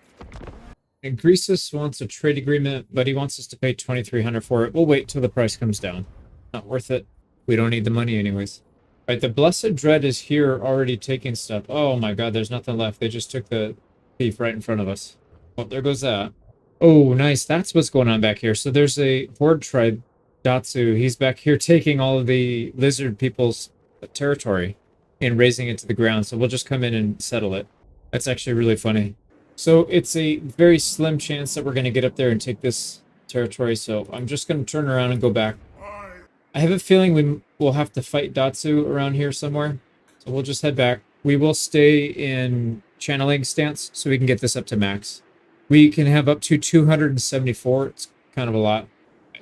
And Greasus wants a trade agreement, but he wants us to pay 2,300 for it. We'll wait till the price comes down. Not worth it. We don't need the money anyways. Right, the Blessed Dread is here already taking stuff. Oh my god, there's nothing left. They just took the thief right in front of us. Oh, there goes that. Oh, nice. That's what's going on back here. So there's a Horde tribe, Datsu. He's back here taking all of the lizard people's territory and raising it to the ground. So we'll just come in and settle it. That's actually really funny. So it's a very slim chance that we're going to get up there and take this territory. So I'm just going to turn around and go back. I have a feeling we will have to fight Datsu around here somewhere. So we'll just head back. We will stay in channeling stance so we can get this up to max. We can have up to 274. It's kind of a lot.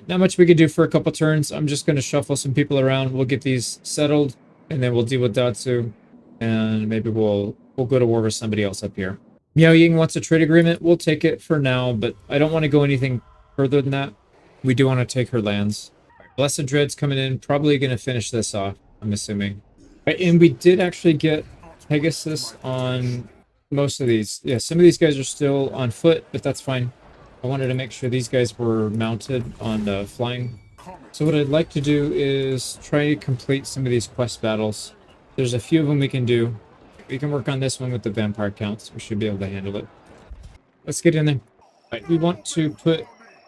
Not much we can do for a couple turns. I'm just going to shuffle some people around. We'll get these settled, and then we'll deal with Datsu. And maybe we'll go to war with somebody else up here. Miao Ying wants a trade agreement. We'll take it for now, but I don't want to go anything further than that. We do want to take her lands. Blessed Dread's coming in, probably going to finish this off, I'm assuming. Right, and we did actually get Pegasus on most of these. Yeah, some of these guys are still on foot, but that's fine. I wanted to make sure these guys were mounted on the flying. So what I'd like to do is try to complete some of these quest battles. There's a few of them we can do. We can work on this one with the vampire counts. We should be able to handle it. Let's get in there. Right, we want to put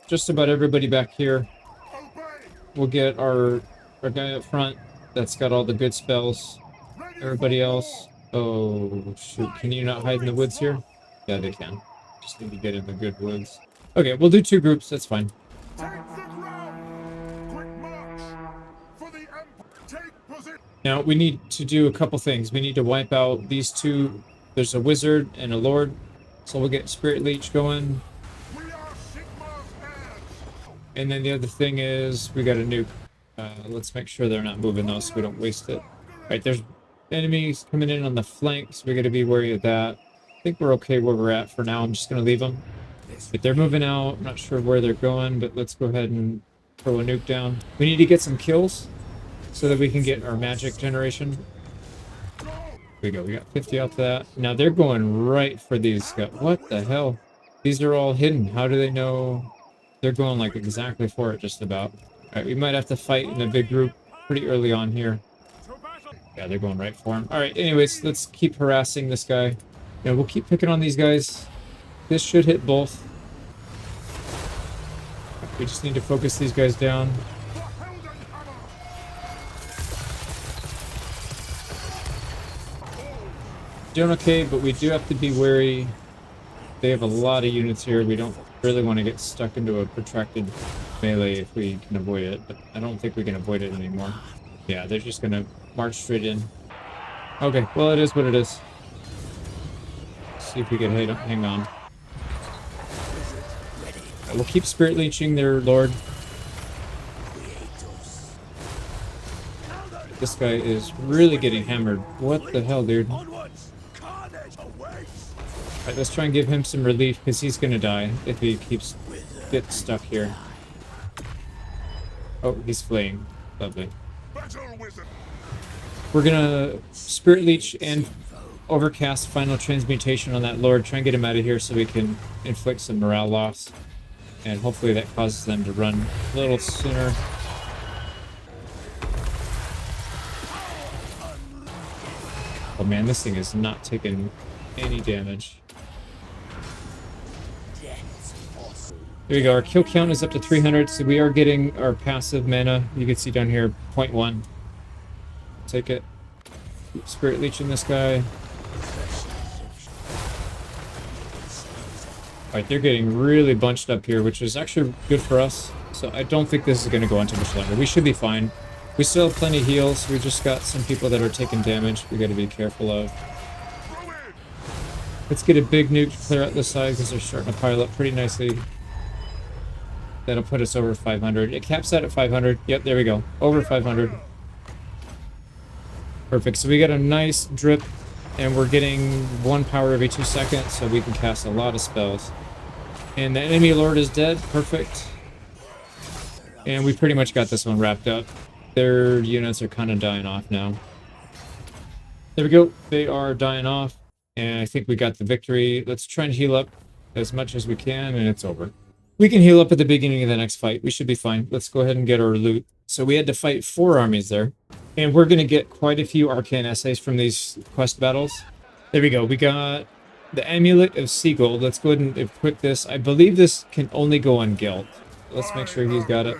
just about everybody back here. We'll get our guy up front that's got all the good spells. Everybody else. Oh, shoot. Can you not hide in the woods here? Yeah, they can. Just need to get in the good woods. Okay, we'll do 2 groups. That's fine. Now, we need to do a couple things. We need to wipe out these 2. There's a wizard and a lord. So we'll get Spirit Leech going. And then the other thing is we got a nuke. Let's make sure they're not moving those so we don't waste it. Right, there's enemies coming in on the flanks. We got to be wary of that. I think we're okay where we're at for now. I'm just going to leave them. If they're moving out, I'm not sure where they're going, but let's go ahead and throw a nuke down. We need to get some kills so that we can get our magic generation. Here we go. We got 50 out to that. Now they're going right for these guys. What the hell? These are all hidden. How do they know? They're going like exactly for it, just about. All right, we might have to fight in a big group pretty early on here. Yeah, they're going right for him. All right, anyways, let's keep harassing this guy. Yeah, we'll keep picking on these guys. This should hit both. We just need to focus these guys down. Doing okay, but we do have to be wary. They have a lot of units here. We don't really want to get stuck into a protracted melee if we can avoid it, but I don't think we can avoid it anymore. Yeah, they're just gonna march straight in. Okay, well, it is what it is. See if we can hang on. We'll keep Spirit Leeching their lord. This guy is really getting hammered. What the hell, dude? Alright, let's try and give him some relief, because he's gonna die if he gets stuck here. Oh, he's fleeing. Lovely. We're gonna Spirit Leech and Overcast Final Transmutation on that Lord. Try and get him out of here so we can inflict some morale loss. And hopefully that causes them to run a little sooner. Oh man, this thing is not taking any damage. There we go, our kill count is up to 300, so we are getting our passive mana. You can see down here, 0.1. Take it. Spirit Leeching this guy. Alright, they're getting really bunched up here, which is actually good for us. So I don't think this is going to go on too much longer. We should be fine. We still have plenty of heals. We just got some people that are taking damage we got to be careful of. Let's get a big nuke to clear out this side because they're starting to pile up pretty nicely. That'll put us over 500. It caps out at 500. Yep, there we go. Over 500. Perfect. So we got a nice drip, and we're getting 1 power every 2 seconds, so we can cast a lot of spells. And the enemy lord is dead. Perfect. And we pretty much got this one wrapped up. Their units are kind of dying off now. There we go. They are dying off. And I think we got the victory. Let's try and heal up as much as we can, and it's over. We can heal up at the beginning of the next fight. We should be fine. Let's go ahead and get our loot. So we had to fight 4 armies there. And we're going to get quite a few arcane essays from these quest battles. There we go. We got the Amulet of Seagold. Let's go ahead and equip this. I believe this can only go on Guild. Let's make sure he's got it.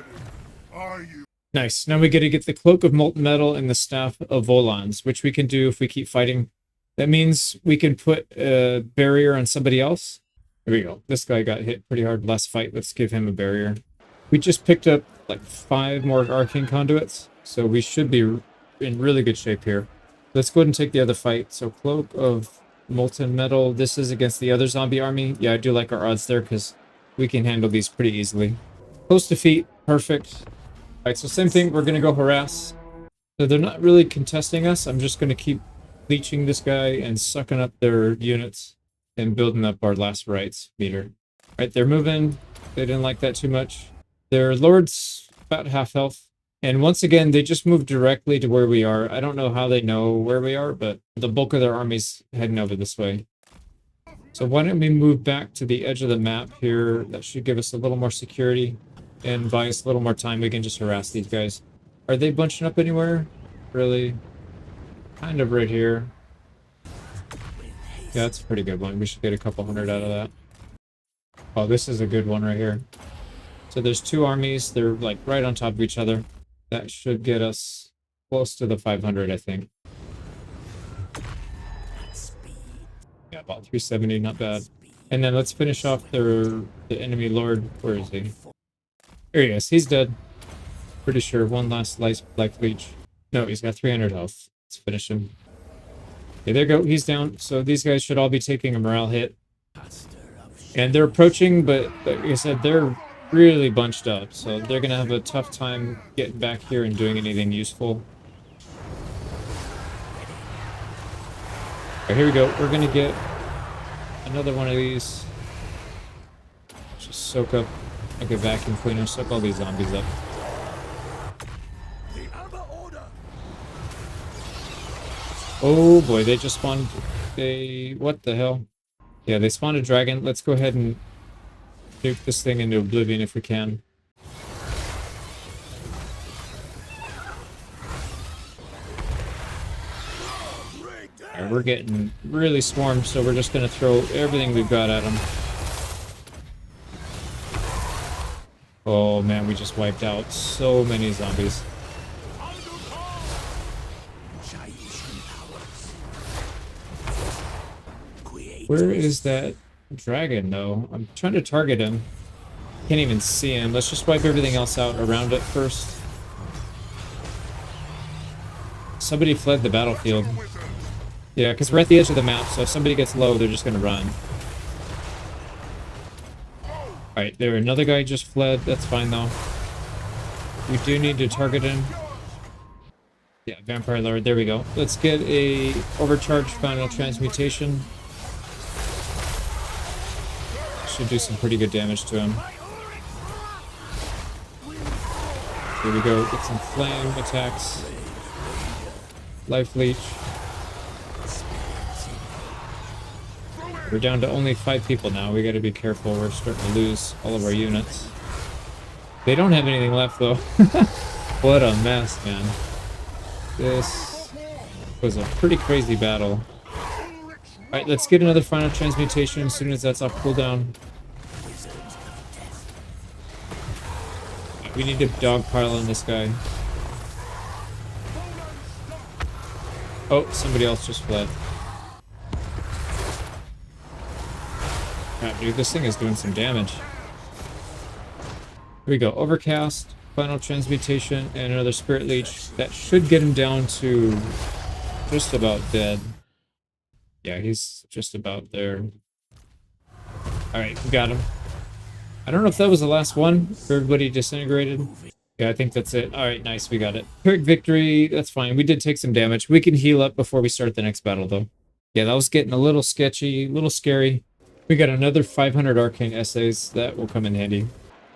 Nice. Now we get to get the Cloak of Molten Metal and the Staff of Volans, which we can do if we keep fighting. That means we can put a barrier on somebody else. There we go. This guy got hit pretty hard last fight. Let's give him a barrier. We just picked up like 5 more Arcane Conduits, so we should be in really good shape here. Let's go ahead and take the other fight. So Cloak of Molten Metal. This is against the other zombie army. Yeah, I do like our odds there because we can handle these pretty easily. Close defeat. Perfect. All right, so same thing. We're going to go harass. So they're not really contesting us. I'm just going to keep leeching this guy and sucking up their units and building up our last rights meter. All right, they're moving. They didn't like that too much. Their lord's about half health. And once again, they just moved directly to where we are. I don't know how they know where we are, but the bulk of their army's heading over this way. So why don't we move back to the edge of the map here? That should give us a little more security and buy us a little more time. We can just harass these guys. Are they bunching up anywhere? Really? Kind of right here. Yeah, that's a pretty good one. We should get a couple hundred out of that. Oh, this is a good one right here. So there's 2 armies. They're like right on top of each other. That should get us close to the 500, I think. Yeah, about 370, not bad. And then let's finish off the enemy lord. Where is he? There he is. He's dead. Pretty sure. One last life leech. No, he's got 300 health. Let's finish him. Okay, there you go. He's down. So these guys should all be taking a morale hit. And they're approaching, but like I said, they're really bunched up. So they're going to have a tough time getting back here and doing anything useful. All right, here we go. We're going to get another one of these. Just soak up like a vacuum cleaner. Soak all these zombies up. Oh boy, they just spawned a... what the hell? Yeah, they spawned a dragon. Let's go ahead and nuke this thing into oblivion if we can. Alright, we're getting really swarmed, so we're just going to throw everything we've got at them. Oh man, we just wiped out so many zombies. Where is that dragon, though? I'm trying to target him. Can't even see him. Let's just wipe everything else out around it first. Somebody fled the battlefield. Yeah, because we're at the edge of the map, so if somebody gets low, they're just going to run. Alright, there, another guy just fled. That's fine, though. We do need to target him. Yeah, Vampire Lord, there we go. Let's get a overcharged final transmutation. Should do some pretty good damage to him. Here we go. Get some flame attacks. Life leech. We're down to only 5 people now. We gotta be careful. We're starting to lose all of our units. They don't have anything left, though. What a mess, man. This was a pretty crazy battle. Alright, let's get another final transmutation as soon as that's off cooldown. We need to dogpile on this guy. Oh, somebody else just fled. Crap, dude, this thing is doing some damage. Here we go. Overcast, final transmutation, and another spirit leech. That should get him down to just about dead. Yeah, he's just about there. Alright, we got him. I don't know if that was the last one. If everybody disintegrated. Yeah, I think that's it. Alright, nice, we got it. Quick victory, that's fine. We did take some damage. We can heal up before we start the next battle, though. Yeah, that was getting a little sketchy, a little scary. We got another 500 arcane essays. That will come in handy.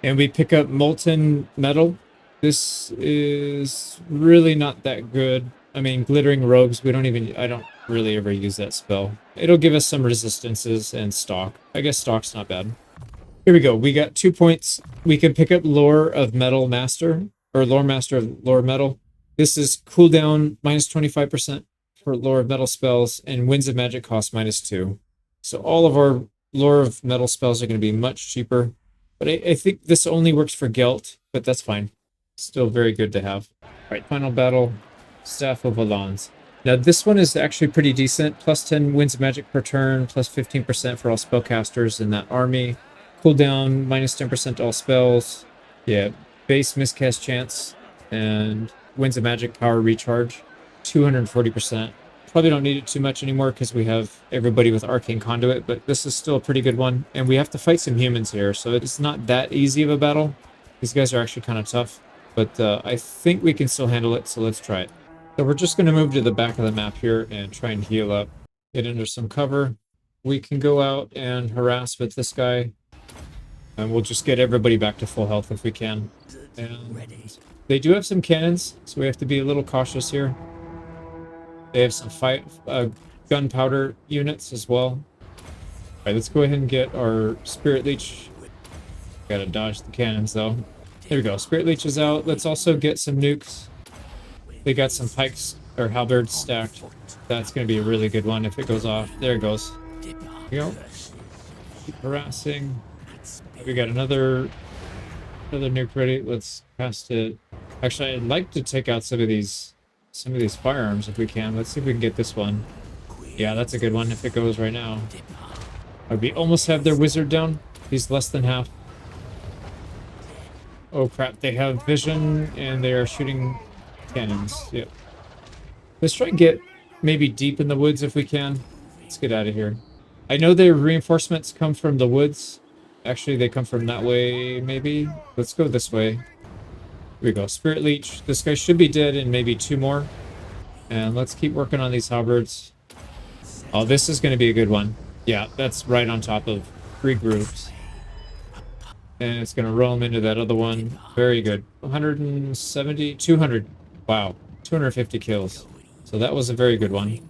And we pick up Molten Metal. This is really not that good. I mean, Glittering Rogues, I don't really ever use that spell. It'll give us some resistances and stock. I guess stock's not bad. Here we go. We got 2 points. We can pick up Lore of Metal Master. or Lore Master of Lore Metal. This is cooldown minus 25% for Lore of Metal spells, and Winds of Magic cost -2. So all of our Lore of Metal spells are going to be much cheaper. But I think this only works for Gelt, but that's fine. Still very good to have. All right, final battle, Staff of Valans. Now this one is actually pretty decent. Plus 10 Winds of Magic per turn, plus 15% for all spellcasters in that army. Cooldown, minus 10% to all spells. Yeah, base miscast chance, and Winds of Magic power recharge, 240%. Probably don't need it too much anymore because we have everybody with Arcane Conduit, but this is still a pretty good one. And we have to fight some humans here, so it's not that easy of a battle. These guys are actually kind of tough, but I think we can still handle it, so let's try it. So we're just going to move to the back of the map here and try and heal up. Get under some cover. We can go out and harass with this guy, and we'll just get everybody back to full health if we can. And they do have some cannons, so we have to be a little cautious here. They have some gunpowder units as well. All right, let's go ahead and get our Spirit Leech. Gotta dodge the cannons though. There we go. Spirit Leech is out. Let's also get some nukes. They got some pikes or halberds stacked. That's gonna be a really good one if it goes off. There it goes. There we go. Keep harassing. We got another nuke ready. Let's cast it. Actually, I'd like to take out some of these firearms if we can. Let's see if we can get this one. Yeah, that's a good one if it goes right now. We almost have their wizard down. He's less than half. Oh crap, they have vision and they are shooting cannons. Yep. Let's try and get maybe deep in the woods if we can. Let's get out of here. I know their reinforcements come from the woods. Actually, they come from that way, maybe. Let's go this way. Here we go. Spirit Leech. This guy should be dead in maybe 2 more. And let's keep working on these halberds. Oh, this is going to be a good one. Yeah, that's right on top of 3 groups. And it's going to roll them into that other one. Very good. 170, 200. Wow. 250 kills. So that was a very good one.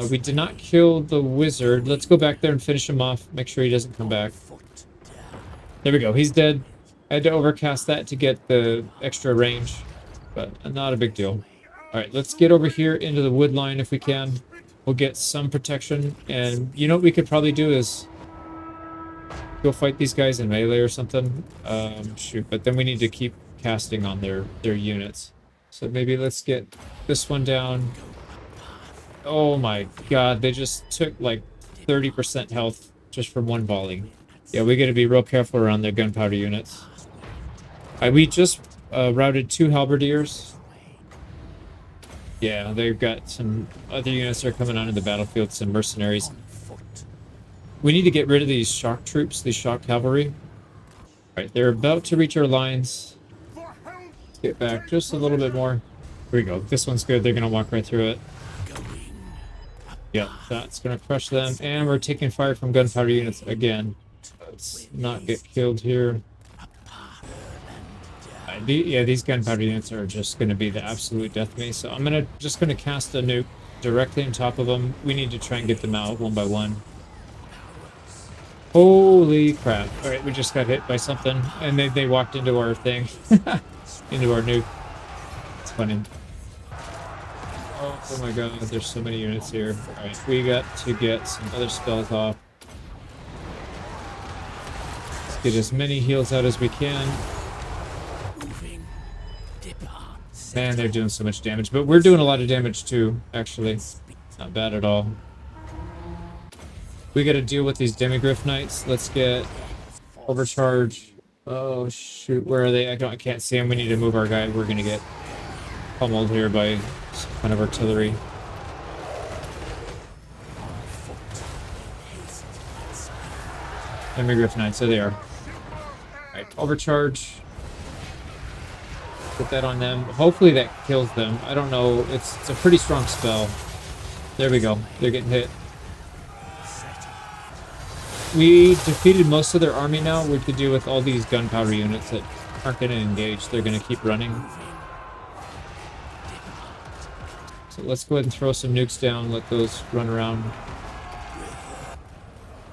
We did not kill the wizard. Let's go back there and finish him off. Make sure he doesn't come back. There we go. He's dead. I had to overcast that to get the extra range, but not a big deal. All right, let's get over here into the wood line if we can. We'll get some protection, and you know what we could probably do is go fight these guys in melee or something. Shoot, but then we need to keep casting on their units. So maybe let's get this one down. Oh my god, they just took like 30% health just from one volley. Yeah, we gotta be real careful around their gunpowder units. We just routed 2 halberdiers. Yeah, they've got some other units that are coming onto the battlefield, some mercenaries. We need to get rid of these shock troops, these shock cavalry. Alright, they're about to reach our lines. Let's get back just a little bit more. Here we go. This one's good. They're going to walk right through it. Yep, that's going to crush them. And we're taking fire from gunpowder units again. Let's not get killed here. Yeah, these gunpowder units are just going to be the absolute death of me. So I'm just going to cast a nuke directly on top of them. We need to try and get them out one by one. Holy crap. Alright, we just got hit by something. And they walked into our thing. Into our nuke. It's funny. Oh my god, there's so many units here. Alright, we got to get some other spells off. Let's get as many heals out as we can. Man, they're doing so much damage. But we're doing a lot of damage too, actually. Not bad at all. We gotta deal with these Demigryph Knights. Let's get overcharge. Oh shoot, where are they? I can't see them. We need to move our guy. We're gonna get pummeled here by some kind of artillery. Demigryph Knights, there they are. Alright, overcharge. Put that on them. Hopefully that kills them. I don't know. It's a pretty strong spell. There we go. They're getting hit. We defeated most of their army now. We could deal with all these gunpowder units that aren't going to engage. They're going to keep running. So let's go ahead and throw some nukes down. Let those run around.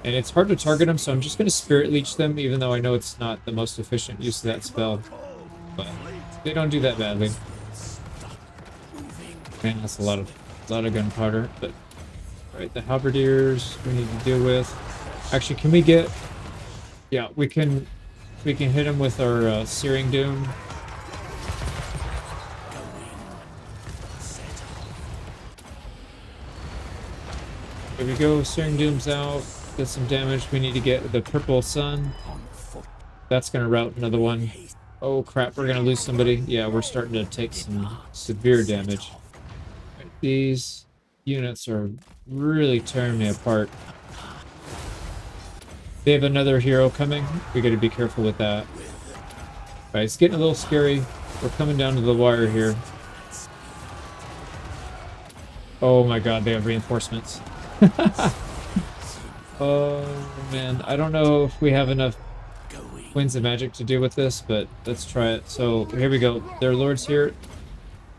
And it's hard to target them, so I'm just going to Spirit Leech them, even though I know it's not the most efficient use of that spell. but they don't do that badly. Man, that's a lot of gunpowder. But all right, the halberdiers we need to deal with. Actually, can we get? Yeah, we can hit them with our searing doom. There we go. Searing doom's out. Get some damage. We need to get the purple sun. That's gonna route another one. Oh crap, we're gonna lose somebody. Yeah, we're starting to take some severe damage. Right, these units are really tearing me apart. They have another hero coming. We gotta be careful with that. Alright, it's getting a little scary. We're coming down to the wire here. Oh my god, they have reinforcements. Oh man, I don't know if we have enough Winds of Magic to deal with this, but let's try it. So here we go. Their lords here.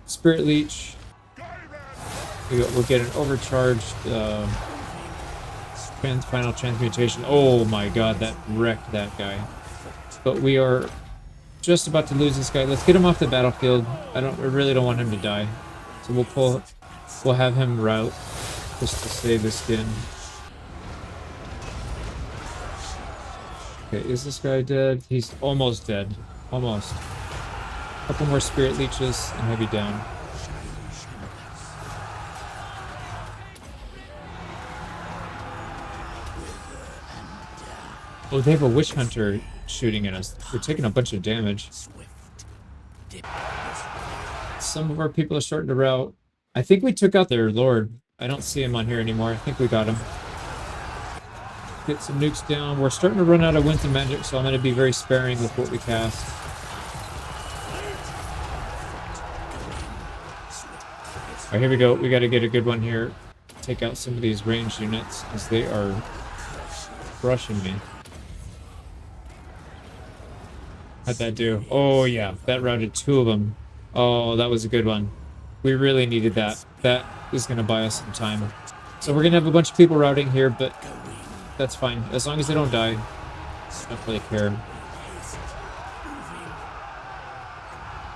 Spirit Leech. We'll get an overcharged final transmutation. Oh my god, that wrecked that guy. But we are just about to lose this guy. Let's get him off the battlefield. I really don't want him to die. So we'll have him route just to save his skin. Okay, is this guy dead? He's almost dead. Almost. A couple more Spirit Leeches and heavy down. Oh, they have a Witch Hunter shooting at us. We're taking a bunch of damage. Some of our people are starting to rout. I think we took out their lord. I don't see him on here anymore. I think we got him. Get some nukes down. We're starting to run out of Winds of Magic, so I'm going to be very sparing with what we cast. Alright, here we go. We got to get a good one here. Take out some of these ranged units, because they are crushing me. How'd that do? Oh yeah, that routed two of them. Oh, that was a good one. We really needed that. That is going to buy us some time. So we're going to have a bunch of people routing here, but that's fine. As long as they don't die. I don't really care.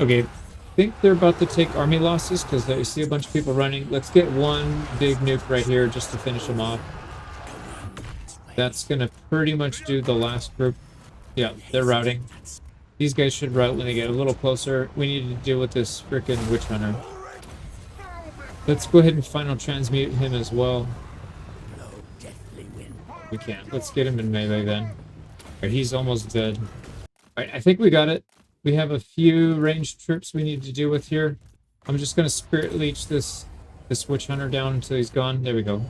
Okay, I think they're about to take army losses because I see a bunch of people running. Let's get one big nuke right here just to finish them off. That's going to pretty much do the last group. Yeah, they're routing. These guys should route when they get a little closer. We need to deal with this frickin' Witch Hunter. Let's go ahead and final transmute him as well. We can't. Let's get him in melee then. Right, he's almost dead. Alright, I think we got it. We have a few ranged troops we need to deal with here. I'm just going to Spirit Leech this Witch Hunter down until he's gone. There we go.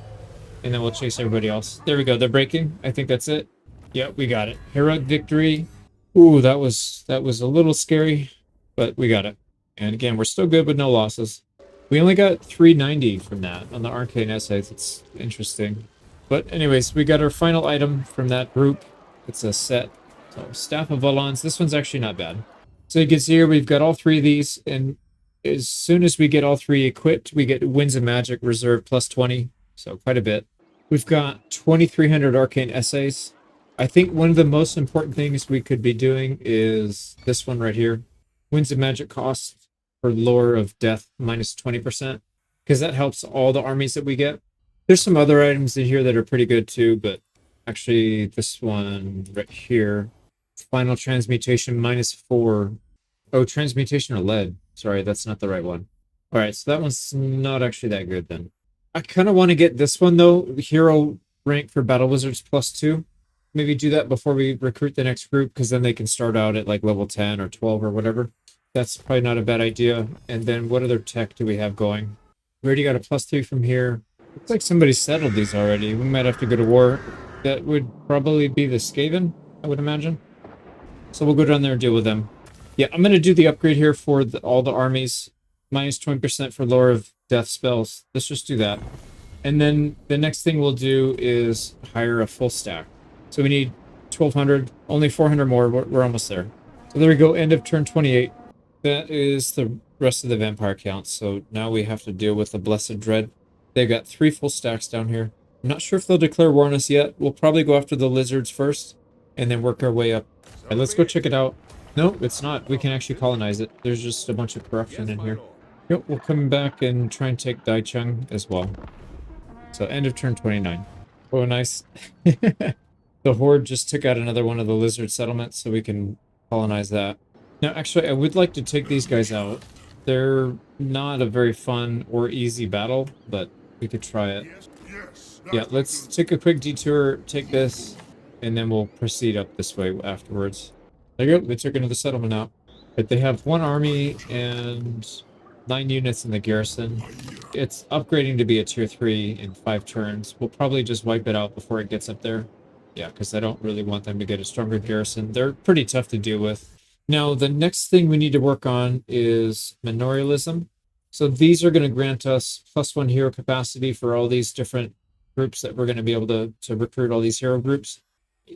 And then we'll chase everybody else. There we go. They're breaking. I think that's it. Yep, we got it. Heroic victory. Ooh, that was a little scary, but we got it. And again, we're still good with no losses. We only got 390 from that on the Arcane Essays. It's interesting. But anyways, we got our final item from that group. It's a set. So, Staff of Valons. This one's actually not bad. So you can see here, we've got all three of these. And as soon as we get all three equipped, we get Winds of Magic Reserve plus 20. So quite a bit. We've got 2,300 Arcane Essays. I think one of the most important things we could be doing is this one right here. Winds of Magic cost for Lore of Death minus 20%. Because that helps all the armies that we get. There's some other items in here that are pretty good too, but actually this one right here, Final Transmutation minus 4. Oh, Transmutation or Lead. Sorry, that's not the right one. All right, so that one's not actually that good then. I kind of want to get this one though, Hero rank for Battle Wizards plus 2. Maybe do that before we recruit the next group, because then they can start out at like level 10 or 12 or whatever. That's probably not a bad idea. And then what other tech do we have going? We already got a plus 3 from here. Looks like somebody settled these already. We might have to go to war. That would probably be the Skaven, I would imagine. So we'll go down there and deal with them. Yeah, I'm going to do the upgrade here for all the armies. Minus 20% for Lore of Death spells. Let's just do that. And then the next thing we'll do is hire a full stack. So we need 1,200. Only 400 more. We're almost there. So there we go. End of turn 28. That is the rest of the vampire count. So now we have to deal with the Blessed Dread. They've got 3 full stacks down here. I'm not sure if they'll declare war on us yet. We'll probably go after the lizards first and then work our way up. All right, let's go check it out. No, it's not. We can actually colonize it. There's just a bunch of corruption in here. Yep, we'll come back and try and take Daicheng as well. So end of turn 29. Oh, nice. The Horde just took out another one of the lizard settlements, so we can colonize that. Now, actually, I would like to take these guys out. They're not a very fun or easy battle, but we could try it. Yes, Yeah, let's take a quick detour, take this, and then we'll proceed up this way afterwards. There you go, they took another settlement out. But they have 1 army and 9 units in the garrison. It's upgrading to be a tier 3 in 5 turns. We'll probably just wipe it out before it gets up there. Yeah, because I don't really want them to get a stronger garrison. They're pretty tough to deal with. Now, the next thing we need to work on is Manorialism. So these are going to grant us +1 hero capacity for all these different groups that we're going to be able to recruit all these hero groups.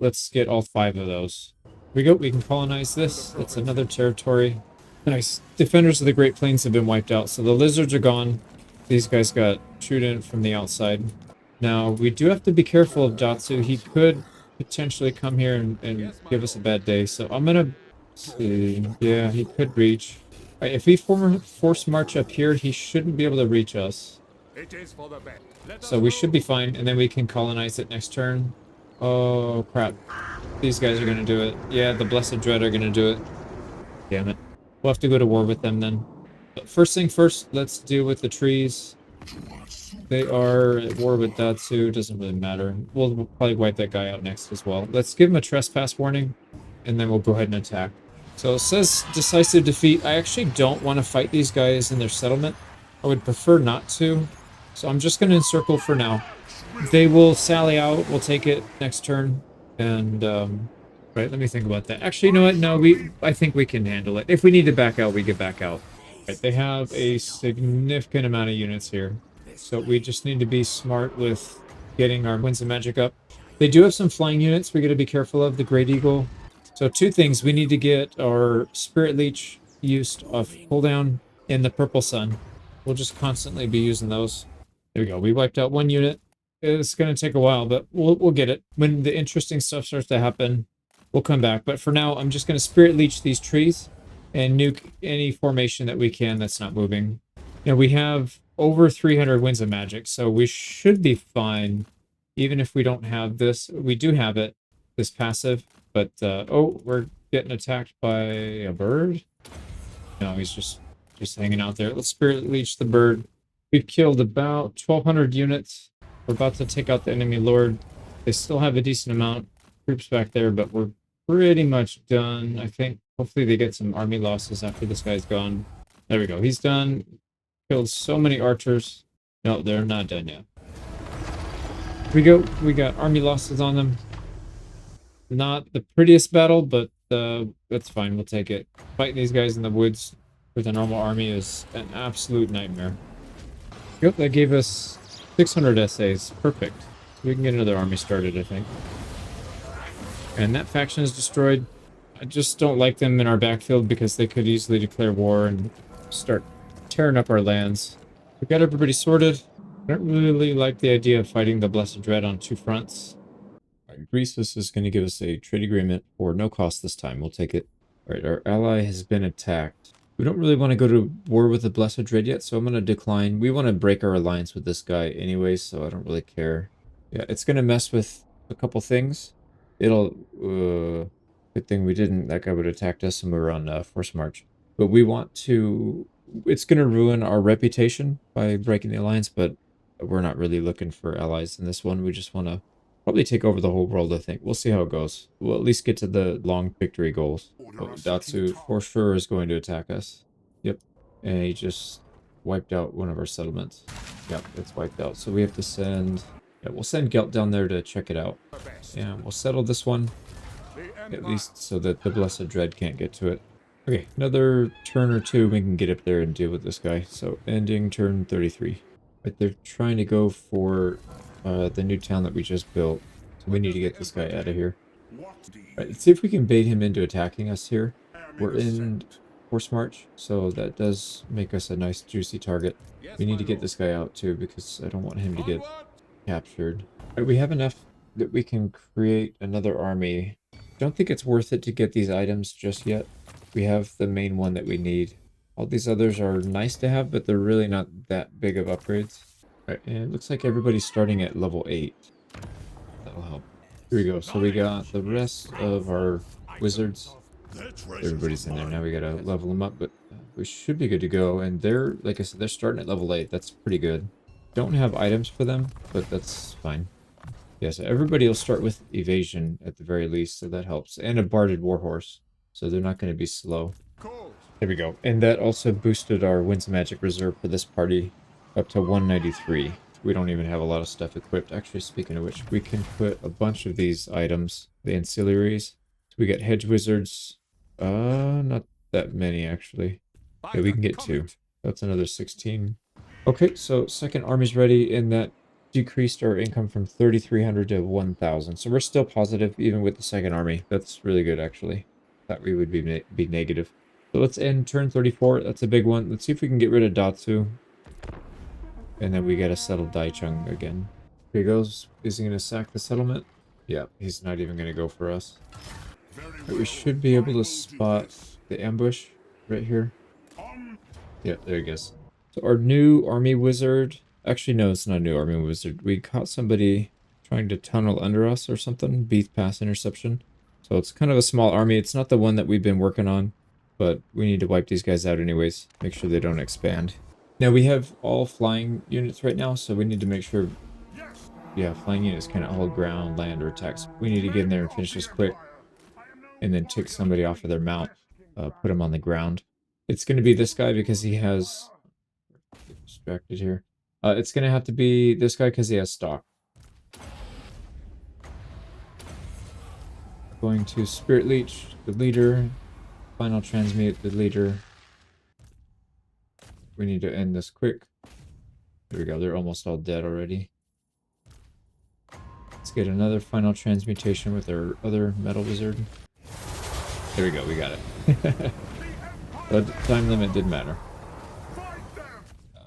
Let's get all 5 of those. Here we go. We can colonize this. That's another territory. Nice. Defenders of the Great Plains have been wiped out, so the lizards are gone. These guys got chewed in from the outside. Now, we do have to be careful of Datsu. He could potentially come here and give us a bad day, so I'm going to see. Yeah, he could reach. All right, if we force march up here, he shouldn't be able to reach us. So we should be fine, and then we can colonize it next turn. Oh, crap. These guys are going to do it. Yeah, the Blessed Dread are going to do it. Damn it. We'll have to go to war with them then. But first thing first, let's deal with the trees. They are at war with Datsu. Doesn't really matter. We'll probably wipe that guy out next as well. Let's give him a trespass warning, and then we'll go ahead and attack. So it says decisive defeat. I actually don't want to fight these guys in their settlement. I would prefer not to. So I'm just going to encircle for now. They will sally out. We'll take it next turn. And, right, let me think about that. Actually, you know what? No, I think we can handle it. If we need to back out, we get back out. Right, they have a significant amount of units here. So we just need to be smart with getting our Winds of Magic up. They do have some flying units we got to be careful of. The Great Eagle. So 2 things. We need to get our Spirit Leech used off cooldown and the Purple Sun. We'll just constantly be using those. There we go. We wiped out 1 unit. It's going to take a while, but we'll get it. When the interesting stuff starts to happen, we'll come back. But for now, I'm just going to Spirit Leech these trees and nuke any formation that we can that's not moving. Now, we have over 300 Winds of Magic, so we should be fine, even if we don't have this. We do have it, this passive, but, oh, we're getting attacked by a bird? No, he's just hanging out there. Let's Spirit Leech the bird. We've killed about 1,200 units. We're about to take out the enemy lord. They still have a decent amount of troops back there, but we're pretty much done. I think hopefully they get some army losses after this guy's gone. There we go. He's done. Killed so many archers. No, they're not done yet. Here we go. We got army losses on them. Not the prettiest battle, but that's fine. We'll take it. Fighting these guys in the woods with a normal army is an absolute nightmare. Yep, that gave us 600 essays. Perfect. We can get another army started, I think. And that faction is destroyed. I just don't like them in our backfield because they could easily declare war and start tearing up our lands. We got everybody sorted. I don't really like the idea of fighting the Blessed Dread on 2 fronts. All right, Greece, this is going to give us a trade agreement for no cost this time. We'll take it. All right, our ally has been attacked. We don't really want to go to war with the Blessed Dread yet, so I'm going to decline. We want to break our alliance with this guy anyway, so I don't really care. Yeah, it's going to mess with a couple things. It'll... good thing we didn't. That guy would have attacked us and we were on force march. But we want to... It's going to ruin our reputation by breaking the alliance, but we're not really looking for allies in this one. We just want to probably take over the whole world, I think. We'll see how it goes. We'll at least get to the long victory goals. Oh, Datsu for sure is going to attack us. Yep. And he just wiped out one of our settlements. Yep, it's wiped out. So we have to send... Yeah, we'll send Gelt down there to check it out. Yeah, we'll settle this one. At least so that the Blessed Dread can't get to it. Okay, another turn or two we can get up there and deal with this guy. So ending turn 33. But they're trying to go for the new town that we just built. So we need to get this guy out of here. Alright, let's see if we can bait him into attacking us here. We're in force march, so that does make us a nice juicy target. We need to get this guy out too because I don't want him to get captured. Alright, we have enough that we can create another army Don't think it's worth it to get these items just yet. We have the main one that we need. All these others are nice to have, but they're really not that big of upgrades. All right, and it looks like everybody's starting at level 8. That'll help. Here we go. So we got the rest of our wizards. Everybody's in there. Now we gotta level them up, but we should be good to go. And they're, like I said, they're starting at level 8. That's pretty good. Don't have items for them, but that's fine. Yeah, so everybody will start with evasion at the very least, so that helps. And a barded warhorse, so they're not going to be slow. There we go. And that also boosted our Winds of Magic reserve for this party up to 193. We don't even have a lot of stuff equipped. Actually, speaking of which, we can put a bunch of these items, the ancillaries. So we got hedge wizards. Not that many, actually. Yeah, we can get 2. That's another 16. Okay, so second army's ready, and that decreased our income from 3,300 to 1,000. So we're still positive, even with the second army. That's really good, actually. Thought we would be negative. So let's end turn 34. That's a big one. Let's see if we can get rid of Datsu. And then we gotta settle Daichung again. Here he goes. Is he gonna sack the settlement? Yeah, he's not even gonna go for us. But we should be able to spot the ambush right here. Yeah, there he goes. So our new army wizard... Actually, no, it's not a new army wizard. We caught somebody trying to tunnel under us or something. Beath Pass Interception. So it's kind of a small army. It's not the one that we've been working on. But we need to wipe these guys out anyways. Make sure they don't expand. Now we have all flying units right now. So we need to make sure... Yeah, flying units can hold ground, land, or attacks. We need to get in there and finish this quick. And then take somebody off of their mount. Put them on the ground. It's going to be this guy because he has... Get distracted here. It's going to have to be this guy because he has stock. Going to Spirit Leech, the leader. Final Transmute, the leader. We need to end this quick. There we go. They're almost all dead already. Let's get another Final Transmutation with our other Metal Wizard. There we go. We got it. The time limit didn't matter.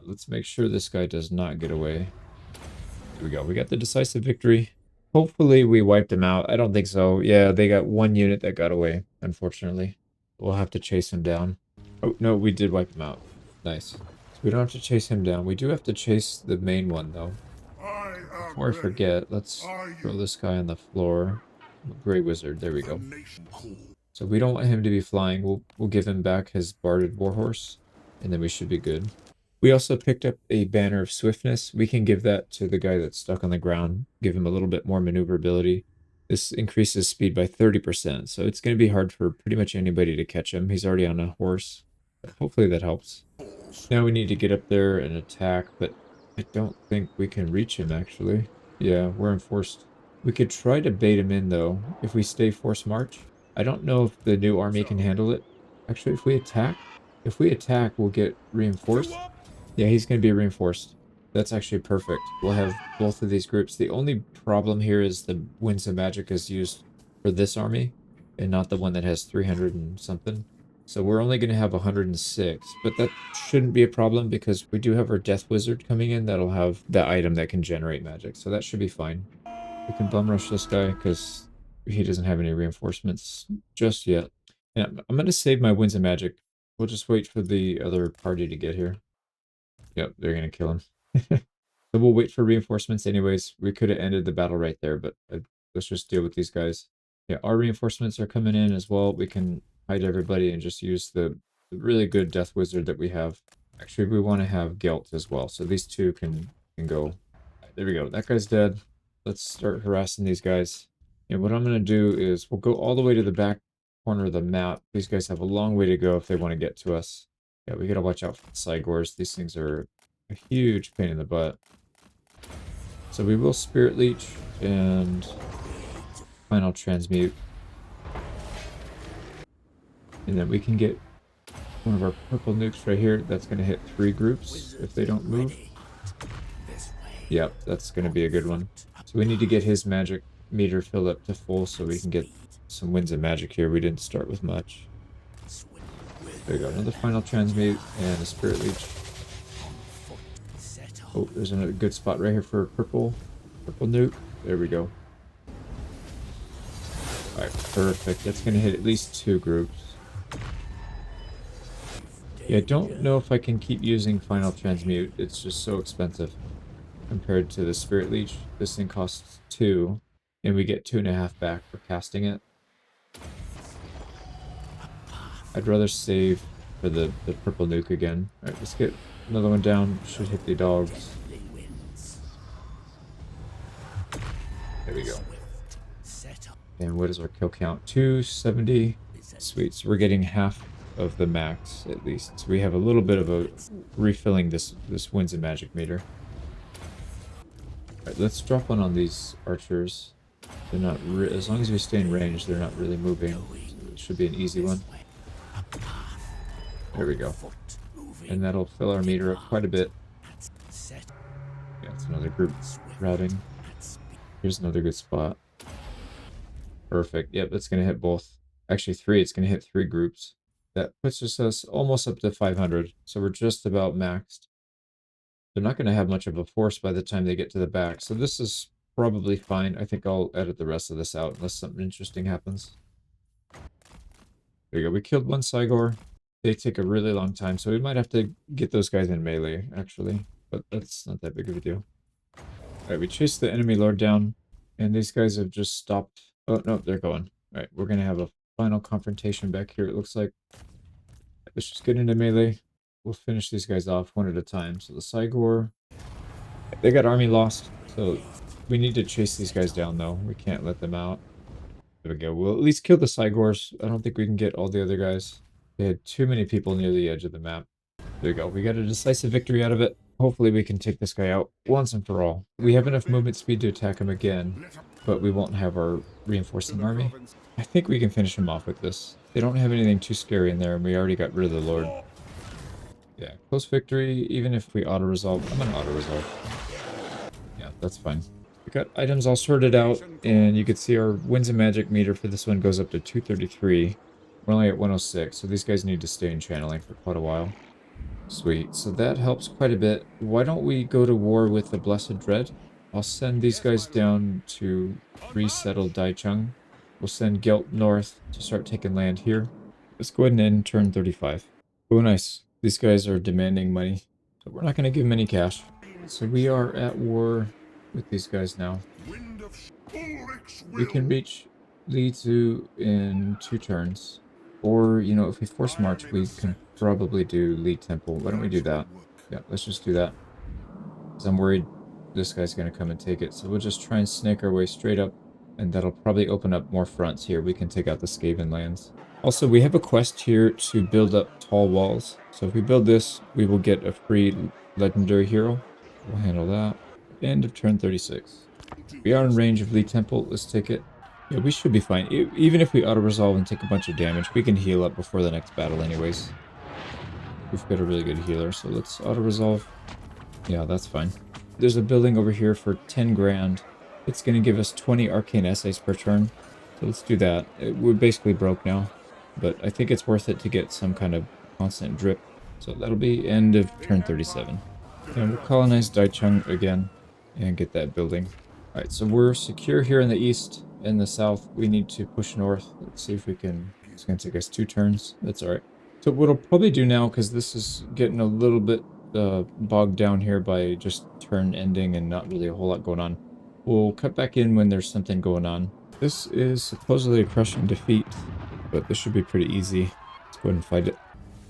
Let's make sure this guy does not get away. There we go. We got the decisive victory. Hopefully we wiped him out. I don't think so. Yeah, they got 1 unit that got away, unfortunately. We'll have to chase him down. Oh, no, we did wipe him out. Nice. So we don't have to chase him down. We do have to chase the main one, though. Before I forget, let's throw this guy on the floor. Grey Wizard. There we go. So we don't want him to be flying. We'll give him back his barded warhorse, and then we should be good. We also picked up a Banner of Swiftness. We can give that to the guy that's stuck on the ground, give him a little bit more maneuverability. This increases speed by 30%, so it's going to be hard for pretty much anybody to catch him. He's already on a horse, but hopefully that helps. Now we need to get up there and attack, but I don't think we can reach him, actually. Yeah, we're enforced. We could try to bait him in, though, if we stay force march. I don't know if the new army can handle it. Actually, if we attack, we'll get reinforced. Yeah, he's going to be reinforced. That's actually perfect. We'll have both of these groups. The only problem here is the Winds of Magic is used for this army and not the one that has 300 and something. So we're only going to have 106, but that shouldn't be a problem because we do have our Death Wizard coming in that'll have the item that can generate magic. So that should be fine. We can bum rush this guy because he doesn't have any reinforcements just yet. And I'm going to save my Winds of Magic. We'll just wait for the other party to get here. Yep, they're going to kill him. So we'll wait for reinforcements anyways. We could have ended the battle right there, but let's just deal with these guys. Yeah, our reinforcements are coming in as well. We can hide everybody and just use the really good Death Wizard that we have. Actually, we want to have Gelt as well, so these two can go. There we go. That guy's dead. Let's start harassing these guys. And what I'm going to do is we'll go all the way to the back corner of the map. These guys have a long way to go if they want to get to us. Yeah, we gotta watch out for the Cygors. These things are a huge pain in the butt. So we will Spirit Leech and Final Transmute. And then we can get one of our purple nukes right here. That's gonna hit 3 groups if they don't move. Yep, that's gonna be a good one. So we need to get his magic meter filled up to full so we can get some Winds of Magic here. We didn't start with much. There we go, another Final Transmute and a Spirit Leech. Oh, there's a good spot right here for purple nuke. There we go. Alright, perfect. That's going to hit at least 2 groups. Yeah, I don't know if I can keep using Final Transmute. It's just so expensive compared to the Spirit Leech. This thing costs 2, and we get 2.5 back for casting it. I'd rather save for the purple nuke again. Alright, let's get another one down. Should hit the dogs. There we go. And what is our kill count? 270. Sweet. So we're getting half of the max at least. So we have a little bit of a refilling this winds and magic meter. Alright, let's drop one on these archers. They're not as long as we stay in range, they're not really moving. So it should be an easy one. There we go. And that'll fill our meter up quite a bit. Yeah, it's another group routing. Here's another good spot. Perfect. Yep, that's going to hit both. Actually, 3. It's going to hit 3 groups. That puts us almost up to 500. So we're just about maxed. They're not going to have much of a force by the time they get to the back. So this is probably fine. I think I'll edit the rest of this out unless something interesting happens. There you go. We killed one Cygor. They take a really long time. So we might have to get those guys in melee, actually. But that's not that big of a deal. Alright, we chased the enemy lord down. And these guys have just stopped. Oh, no, they're going. Alright, we're going to have a final confrontation back here, it looks like. Let's just get into melee. We'll finish these guys off one at a time. So the Cygor, they got army lost. So we need to chase these guys down, though. We can't let them out. There we go. We'll at least kill the Cygors. I don't think we can get all the other guys. They had too many people near the edge of the map. There we go. We got a decisive victory out of it. Hopefully we can take this guy out once and for all. We have enough movement speed to attack him again, but we won't have our reinforcing army. I think we can finish him off with this. They don't have anything too scary in there, and we already got rid of the Lord. Yeah, close victory, even if we auto-resolve. I'm gonna auto-resolve. Yeah, that's fine. We got items all sorted out, and you can see our winds and magic meter for this one goes up to 233. We're only at 106, so these guys need to stay in channeling for quite a while. Sweet, so that helps quite a bit. Why don't we go to war with the Blessed Dread? I'll send these guys down to resettle Daicheng. We'll send Gelt north to start taking land here. Let's go ahead and end turn 35. Oh, nice. These guys are demanding money, so we're not going to give them any cash. So we are at war with these guys now. We can reach Li Tu in 2 turns. Or, you know, if we force march, we can probably do Li Temple. Why don't we do that? Yeah, let's just do that. Because I'm worried this guy's going to come and take it. So we'll just try and snake our way straight up. And that'll probably open up more fronts here. We can take out the Skaven lands. Also, we have a quest here to build up tall walls. So if we build this, we will get a free legendary hero. We'll handle that. End of turn 36. We are in range of Li Temple. Let's take it. Yeah, we should be fine. Even if we auto-resolve and take a bunch of damage, we can heal up before the next battle anyways. We've got a really good healer, so let's auto-resolve. Yeah, that's fine. There's a building over here for 10 grand. It's going to give us 20 arcane essays per turn. So let's do that. We're basically broke now, but I think it's worth it to get some kind of constant drip. So that'll be end of turn 37. And we'll colonize Daicheng again and get that building. Alright, so we're secure here in the east. In the south, we need to push north. Let's see if we can. It's going to take us 2 turns. That's alright. So what I'll probably do now, because this is getting a little bit bogged down here by just turn ending and not really a whole lot going on. We'll cut back in when there's something going on. This is supposedly a crushing defeat, but this should be pretty easy. Let's go ahead and fight it.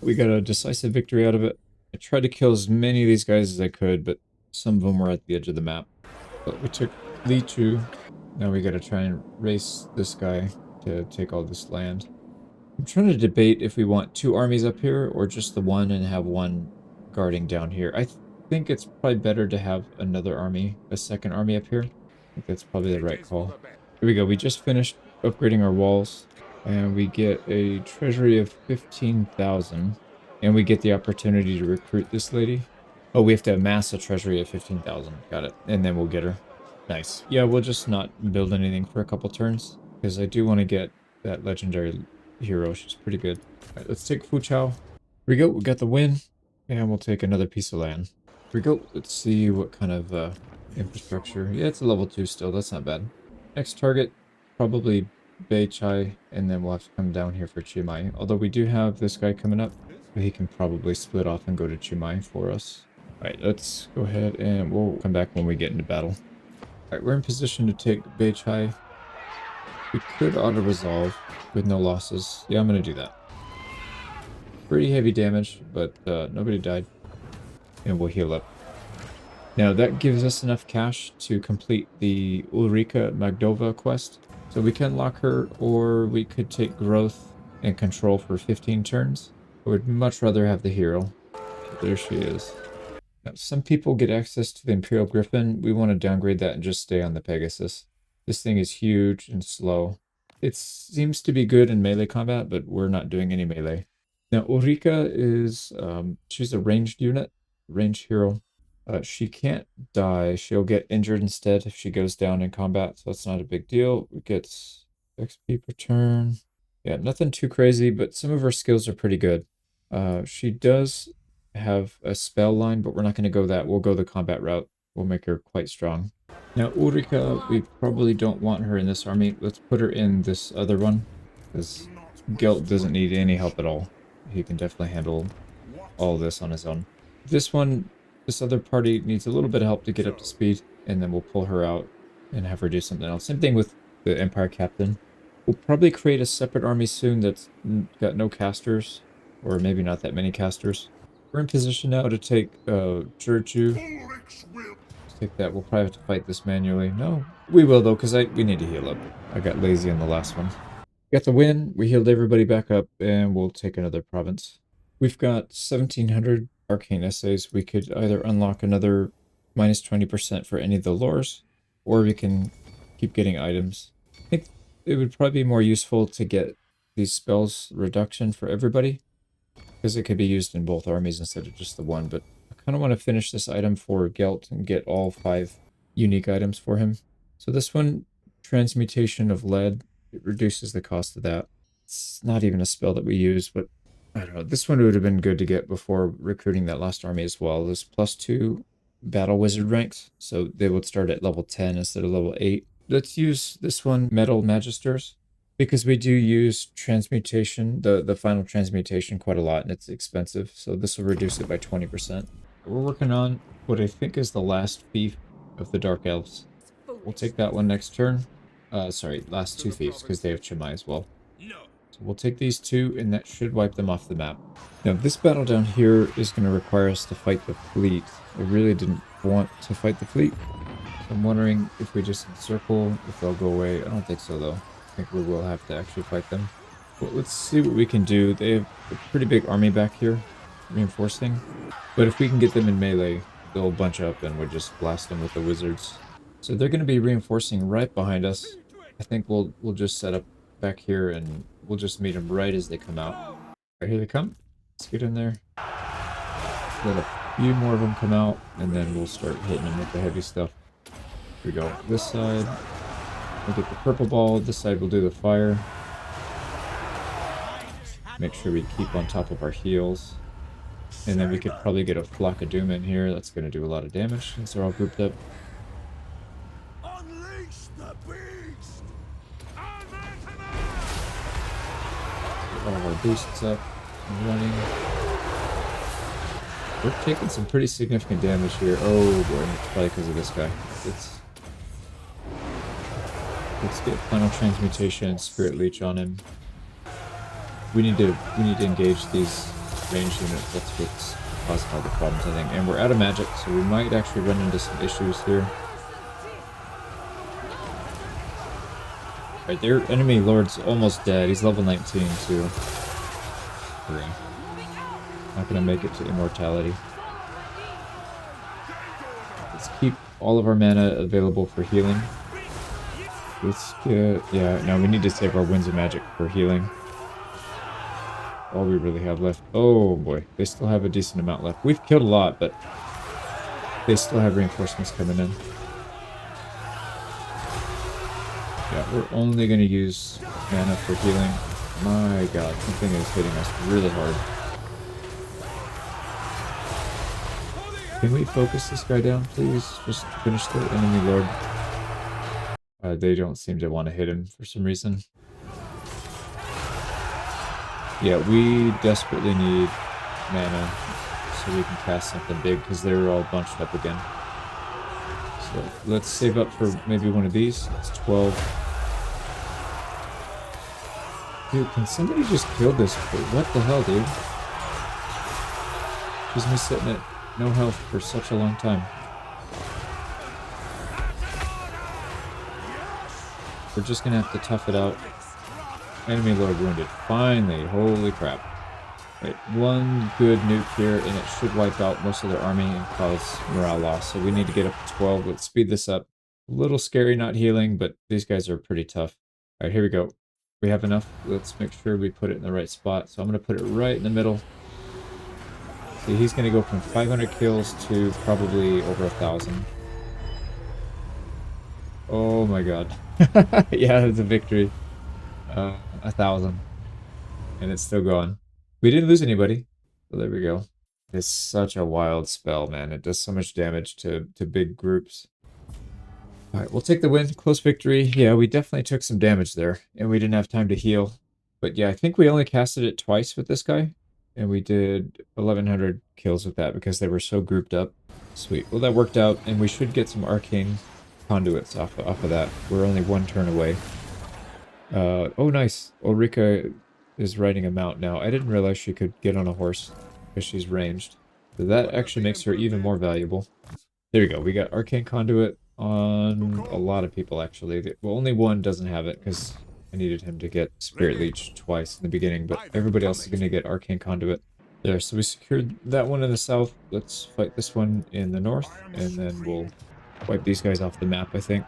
We got a decisive victory out of it. I tried to kill as many of these guys as I could, but some of them were at the edge of the map. But we took Li Tu. Now we gotta try and race this guy to take all this land. I'm trying to debate if we want 2 armies up here or just the one and have one guarding down here. I think it's probably better to have another army, a second army up here. I think that's probably the right call. Here we go. We just finished upgrading our walls and we get a treasury of 15,000 and we get the opportunity to recruit this lady. Oh, we have to amass a treasury of 15,000. Got it. And then we'll get her. Nice. Yeah, we'll just not build anything for a couple turns, because I do want to get that legendary hero. She's pretty good. Alright, let's take Fuchao. Here we go. We got the win, and we'll take another piece of land. Here we go. Let's see what kind of infrastructure. Yeah, it's a level 2 still. That's not bad. Next target, probably Bei Chai, and then we'll have to come down here for Chimai. Although we do have this guy coming up, he can probably split off and go to Chimai for us. Alright, let's go ahead and we'll come back when we get into battle. Alright, we're in position to take Bei Chai. We could auto-resolve with no losses. Yeah, I'm going to do that. Pretty heavy damage, but nobody died. And we'll heal up. Now that gives us enough cash to complete the Ulrika Magdova quest. So we can lock her, or we could take growth and control for 15 turns. I would much rather have the hero. There she is. Now, some people get access to the Imperial Griffin. We want to downgrade that and just stay on the Pegasus. This thing is huge and slow. It seems to be good in melee combat, but we're not doing any melee. Now Ulrika is, she's a ranged unit, ranged hero. She can't die. She'll get injured instead if she goes down in combat, so that's not a big deal. It gets XP per turn. Yeah, nothing too crazy, but some of her skills are pretty good. She does have a spell line, but we're not going to go that. We'll go the combat route. We'll make her quite strong. Now, Ulrika, we probably don't want her in this army. Let's put her in this other one, because Gelt doesn't need any help at all. He can definitely handle all this on his own. This one... This other party needs a little bit of help to get up to speed, and then we'll pull her out and have her do something else. Same thing with the Empire Captain. We'll probably create a separate army soon that's got no casters, or maybe not that many casters. We're in position now to take Churchu. Let's take that. We'll probably have to fight this manually. No, we will though, because we need to heal up. I got lazy on the last one. Got the win. We healed everybody back up, and we'll take another province. We've got 1,700 arcane essays. We could either unlock another minus 20% for any of the lores, or we can keep getting items. I think it would probably be more useful to get these spells reduction for everybody, because it could be used in both armies instead of just the one, but I kind of want to finish this item for Gelt and get all 5 unique items for him. So this one, Transmutation of Lead, it reduces the cost of that. It's not even a spell that we use, but I don't know. This one would have been good to get before recruiting that last army as well. There's +2 battle wizard ranks, so they would start at level 10 instead of level 8. Let's use this one, Metal Magisters, because we do use transmutation, the final transmutation, quite a lot, and it's expensive, so this will reduce it by 20%. We're working on what I think is the last thief of the Dark Elves. We'll take that one next turn. Sorry, last 2 thieves, because they have Chimai as well. We'll take these 2, and that should wipe them off the map. Now, this battle down here is going to require us to fight the fleet. I really didn't want to fight the fleet. I'm wondering if we just encircle, if they'll go away. I don't think so, though. I think we will have to actually fight them. But let's see what we can do. They have a pretty big army back here, reinforcing. But if we can get them in melee, they'll bunch up, and we'll just blast them with the wizards. So they're going to be reinforcing right behind us. I think we'll just set up back here, and we'll just meet them right as they come out. Right, here they come. Let's get in there. Let a few more of them come out, and then we'll start hitting them with the heavy stuff. Here we go. This side, we'll get the purple ball. This side, we'll do the fire. Make sure we keep on top of our heals. And then we could probably get a Flock of Doom in here. That's going to do a lot of damage since they're all grouped up. All of our boosts up and running. We're taking some pretty significant damage here. Oh boy, it's probably because of this guy. Let's get Final Transmutation and Spirit Leech on him. We need to engage these ranged units. That's what's causing all the problems, I think. And we're out of magic, so we might actually run into some issues here. Right, their enemy lord's almost dead. He's level 19 too. Not gonna make it to immortality. Let's keep all of our mana available for healing. Let's get... yeah, no, we need to save our Winds of Magic for healing. All we really have left. Oh boy, they still have a decent amount left. We've killed a lot, but they still have reinforcements coming in. Yeah, we're only going to use mana for healing. My god, something is hitting us really hard. Can we focus this guy down, please? Just finish the enemy lord. They don't seem to want to hit him for some reason. Yeah, we desperately need mana so we can cast something big because they're all bunched up again. So let's save up for maybe one of these. It's 12. Dude, can somebody just kill this? What the hell, dude? She's been sitting at no health for such a long time. We're just gonna have to tough it out. Enemy lord wounded. Finally, holy crap. Right, one good nuke here, and it should wipe out most of their army and cause morale loss. So we need to get up to 12. Let's speed this up. A little scary not healing, but these guys are pretty tough. All right, here we go. We have enough. Let's make sure we put it in the right spot. So I'm going to put it right in the middle. See, he's going to go from 500 kills to probably over 1,000. Oh my god. Yeah, it's a victory. 1,000. And it's still going. We didn't lose anybody. So there we go. It's such a wild spell, man. It does so much damage to big groups. Alright, we'll take the win. Close victory. Yeah, we definitely took some damage there. And we didn't have time to heal. But yeah, I think we only casted it twice with this guy. And we did 1,100 kills with that because they were so grouped up. Sweet. Well, that worked out. And we should get some arcane conduits off of that. We're only one turn away. Oh, nice. Ulrika is riding a mount now. I didn't realize she could get on a horse because she's ranged. So that actually makes her even more valuable. There we go. We got Arcane Conduit on a lot of people, actually. Well, only one doesn't have it because I needed him to get Spirit Leech twice in the beginning, but everybody else is going to get Arcane Conduit. There, so we secured that one in the south. Let's fight this one in the north, and then we'll wipe these guys off the map, I think.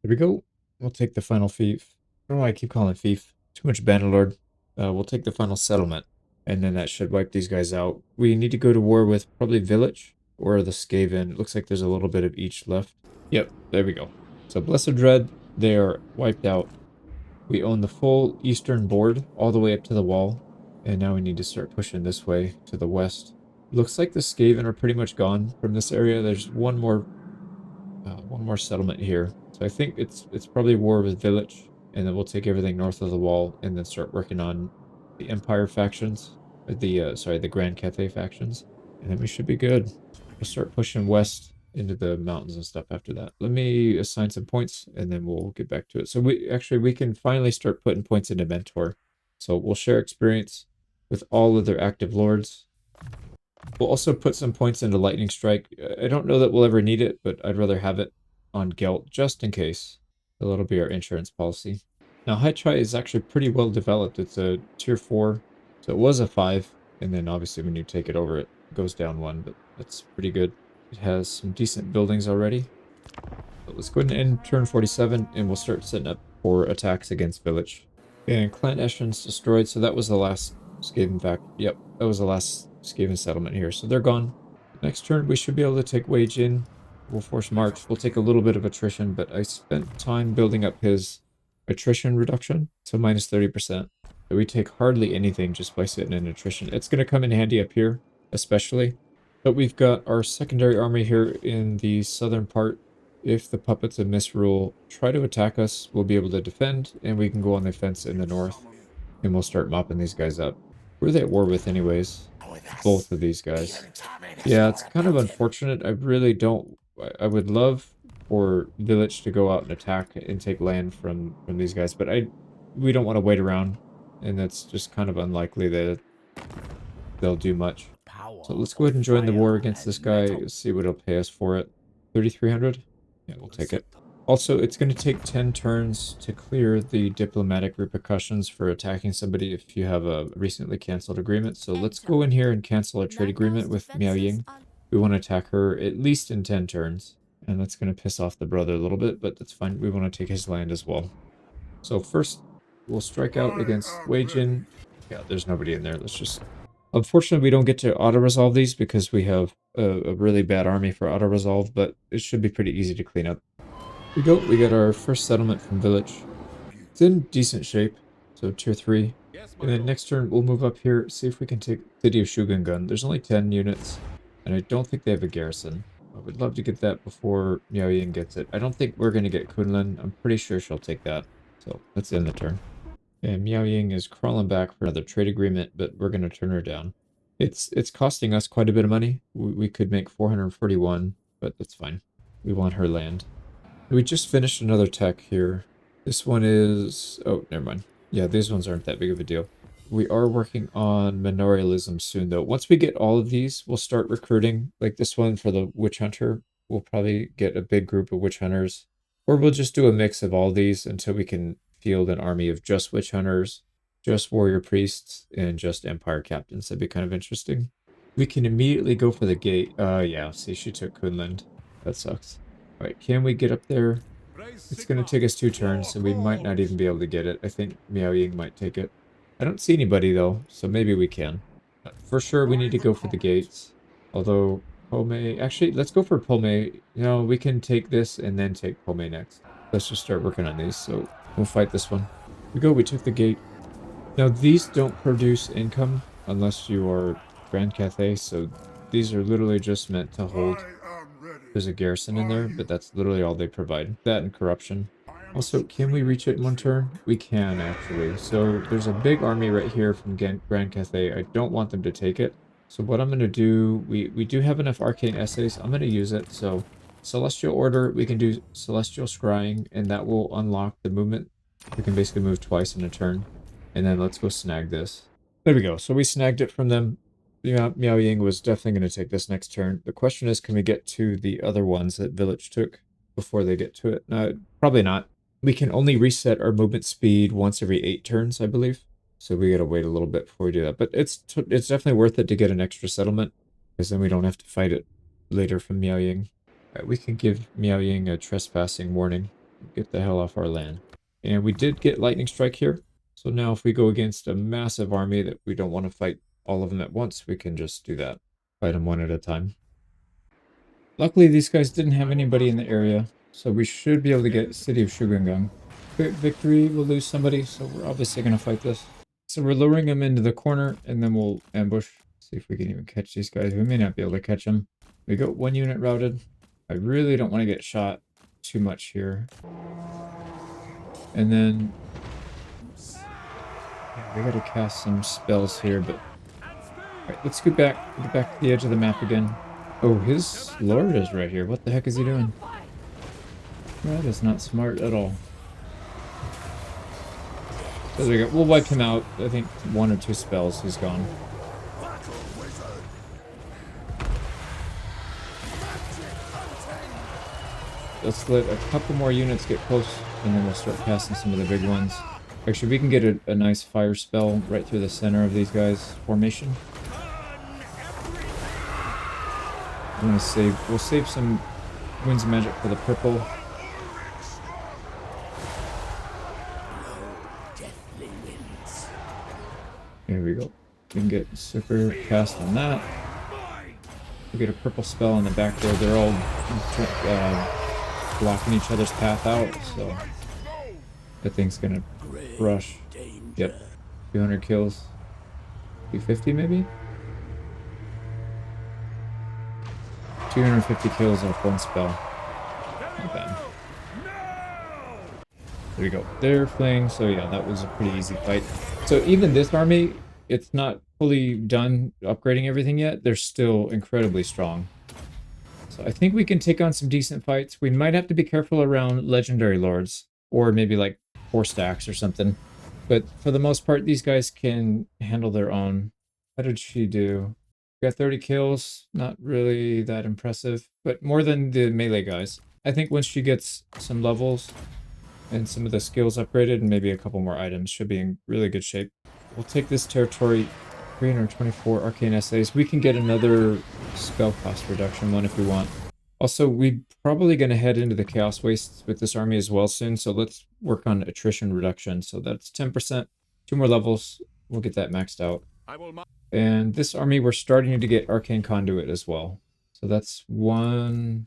There we go. We'll take the final fief. I don't know why I keep calling it fief. Too much Bannerlord. We'll take the final settlement, and then that should wipe these guys out. We need to go to war with probably Village or the Skaven. It looks like there's a little bit of each left. Yep, there we go. So Blessed Dread, they are wiped out. We own the full eastern board all the way up to the wall, and now we need to start pushing this way to the west. Looks like the Skaven are pretty much gone from this area. There's one more settlement here. So I think it's probably war with Village, and then we'll take everything north of the wall and then start working on the Empire factions, the Grand Cathay factions, and then we should be good. We'll start pushing west into the mountains and stuff after that. Let me assign some points, and then we'll get back to it. So we can finally start putting points into Mentor. So we'll share experience with all of their active lords. We'll also put some points into Lightning Strike. I don't know that we'll ever need it, but I'd rather have it on Gelt just in case. So that'll be our insurance policy. Now, High Chai is actually pretty well developed. It's a tier 4, so it was a 5, and then obviously when you take it over, it goes down 1, but that's pretty good. It has some decent buildings already. So let's go ahead and end turn 47, and we'll start setting up for attacks against Village. And Clan Eshen's destroyed, so that was the last Skaven fact. Yep, that was the last Skaven settlement here, so they're gone. Next turn, we should be able to take Wage in. We'll force March. We'll take a little bit of attrition, but I spent time building up his attrition reduction to minus 30%. So we take hardly anything just by sitting in attrition. It's going to come in handy up here, especially. But we've got our secondary army here in the southern part. If the puppets of Misrule try to attack us, we'll be able to defend, and we can go on the offense in the north, and we'll start mopping these guys up. Who are they at war with anyways? Both of these guys. Yeah, it's kind of unfortunate. I really don't... I would love for Village to go out and attack and take land from these guys, but we don't want to wait around, and that's just kind of unlikely that they'll do much. So let's go ahead and join the war against this guy, see what he'll pay us for it. 3,300? Yeah, we'll take it. Also, it's going to take 10 turns to clear the diplomatic repercussions for attacking somebody if you have a recently canceled agreement. So let's go in here and cancel a trade agreement with Miao Ying. We want to attack her at least in 10 turns. And that's going to piss off the brother a little bit, but that's fine. We want to take his land as well. So first, we'll strike out against Wei Jin. Yeah, there's nobody in there. Let's just... Unfortunately, we don't get to auto-resolve these because we have a really bad army for auto-resolve, but it should be pretty easy to clean up. Here we go. We got our first settlement from Village. It's in decent shape, so tier 3. And then next turn, we'll move up here, see if we can take City of Shugengun. There's only 10 units, and I don't think they have a garrison. I would love to get that before Miao Yin gets it. I don't think we're going to get Kunlun. I'm pretty sure she'll take that. So let's end the turn. And Miao Ying is crawling back for another trade agreement, but we're going to turn her down. It's costing us quite a bit of money. We could make 441, but that's fine. We want her land. We just finished another tech here. This one is... Oh, never mind. Yeah, these ones aren't that big of a deal. We are working on manorialism soon, though. Once we get all of these, we'll start recruiting. Like this one for the witch hunter. We'll probably get a big group of witch hunters. Or we'll just do a mix of all these until we can field an army of just witch hunters, just warrior priests, and just empire captains. That'd be kind of interesting. We can immediately go for the gate. Yeah, see, she took Kunland. That sucks. All right, can we get up there? It's going to take us 2 turns, so we might not even be able to get it. I think Miao Ying might take it. I don't see anybody, though, so maybe we can. For sure, we need to go for the gates. Although, Pome... Actually, let's go for Pome. You know, we can take this and then take Pome next. Let's just start working on these, so we'll fight this one. Here we go, we took the gate. Now, these don't produce income unless you are Grand Cathay, so these are literally just meant to hold. There's a garrison in there, but that's literally all they provide. That and corruption. Also, can we reach it in 1 turn? We can, actually. So there's a big army right here from Grand Cathay. I don't want them to take it. So what I'm going to do, we do have enough arcane essays. I'm going to use it. So Celestial Order, we can do Celestial Scrying, and that will unlock the movement. We can basically move twice in a turn. And then let's go snag this. There we go. So we snagged it from them. Miao Ying was definitely going to take this next turn. The question is, can we get to the other ones that Village took before they get to it? Probably not. We can only reset our movement speed once every 8 turns, I believe. So we got to wait a little bit before we do that. But it's definitely worth it to get an extra settlement, because then we don't have to fight it later from Miao Ying. Right, we can give Miao Ying a trespassing warning. Get the hell off our land. And we did get Lightning Strike here. So now if we go against a massive army that we don't want to fight all of them at once, we can just do that. Fight them one at a time. Luckily, these guys didn't have anybody in the area, so we should be able to get City of Shugangang. Quick victory, we'll lose somebody, so we're obviously going to fight this. So we're luring them into the corner, and then we'll ambush. See if we can even catch these guys. We may not be able to catch them. We got 1 unit routed. I really don't want to get shot too much here. And then... yeah, we got to cast some spells here, but... Alright, let's get back to the edge of the map again. Oh, his lord is right here. What the heck is he doing? That is not smart at all. So there we go. We'll wipe him out. I think 1 or 2 spells, he's gone. Let's let a couple more units get close, and then we'll start casting some of the big ones. Actually, we can get a nice fire spell right through the center of these guys' formation. I'm gonna save. We'll save some Winds of Magic for the purple. There we go. We can get super cast on that. We get a purple spell in the back there. They're all blocking each other's path out, so that thing's gonna crush. Yep. 200 kills. 250 maybe? 250 kills off 1 spell. Not bad. There we go. They're fleeing, so yeah, that was a pretty easy fight. So even this army, it's not fully done upgrading everything yet. They're still incredibly strong. So I think we can take on some decent fights. We might have to be careful around legendary lords, or maybe like 4 stacks or something. But for the most part, these guys can handle their own. How did she do? Got 30 kills, not really that impressive, but more than the melee guys. I think once she gets some levels and some of the skills upgraded and maybe a couple more items, she'll be in really good shape. We'll take this territory, 324 arcane essays. We can get another spell cost reduction one if we want. Also, we're probably going to head into the Chaos Wastes with this army as well soon, so let's work on attrition reduction. So that's 10%, 2 more levels, we'll get that maxed out. And this army, we're starting to get Arcane Conduit as well. So that's 1...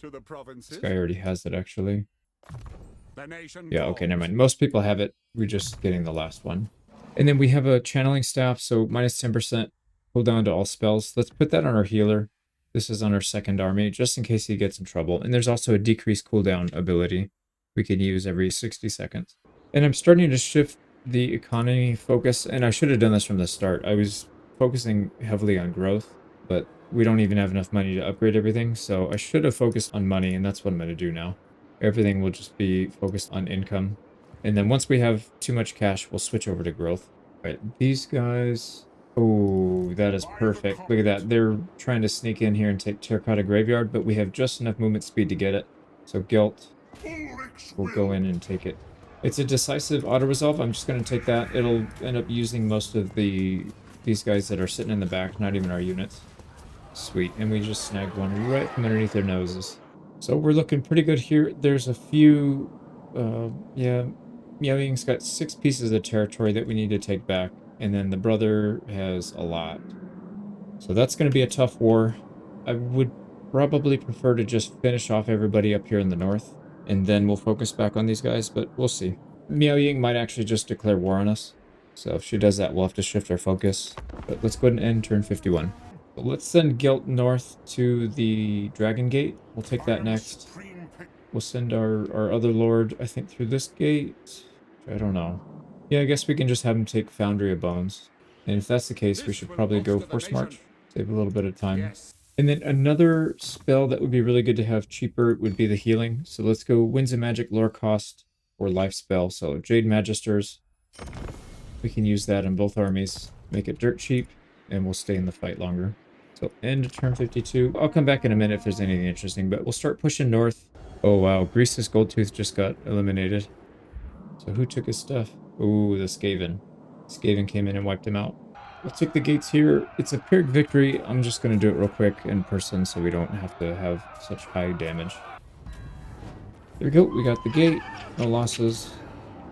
This guy already has it, actually. Yeah, okay, never mind. Most people have it. We're just getting the last one. And then we have a Channeling Staff, so minus 10% cooldown to all spells. Let's put that on our healer. This is on our second army, just in case he gets in trouble. And there's also a decreased cooldown ability we can use every 60 seconds. And I'm starting to shift the economy focus, and I should have done this from the start. I was focusing heavily on growth, but we don't even have enough money to upgrade everything, so I should have focused on money, and that's what I'm going to do now. Everything will just be focused on income. And then once we have too much cash, we'll switch over to growth. All right, these guys... Oh, that is perfect. Look at that. They're trying to sneak in here and take Terracotta Graveyard, but we have just enough movement speed to get it. So Guilt will go in and take it. It's a decisive auto-resolve. I'm just going to take that. It'll end up using most of these guys that are sitting in the back, not even our units. Sweet. And we just snagged one right from underneath their noses. So we're looking pretty good here. There's a few... yeah, Meowing's got 6 pieces of territory that we need to take back. And then the brother has a lot. So that's going to be a tough war. I would probably prefer to just finish off everybody up here in the north. And then we'll focus back on these guys, but we'll see. Miao Ying might actually just declare war on us. So if she does that, we'll have to shift our focus. But let's go ahead and end turn 51. So let's send Guilt north to the Dragon Gate. We'll take that next. We'll send our other lord, I think, through this gate. I don't know. Yeah, I guess we can just have him take Foundry of Bones. And if that's the case, we should probably go Force March. Save a little bit of time. And then another spell that would be really good to have cheaper would be the healing. So let's go Winds of Magic, lore cost, or life spell. So Jade Magisters. We can use that in both armies. Make it dirt cheap, and we'll stay in the fight longer. So end turn 52. I'll come back in a minute if there's anything interesting, but we'll start pushing north. Oh wow, Grease's Goldtooth just got eliminated. So who took his stuff? Ooh, the Skaven. Skaven came in and wiped him out. We'll take the gates here. It's a Pyrrhic victory. I'm just going to do it real quick in person so we don't have to have such high damage. There we go. We got the gate. No losses.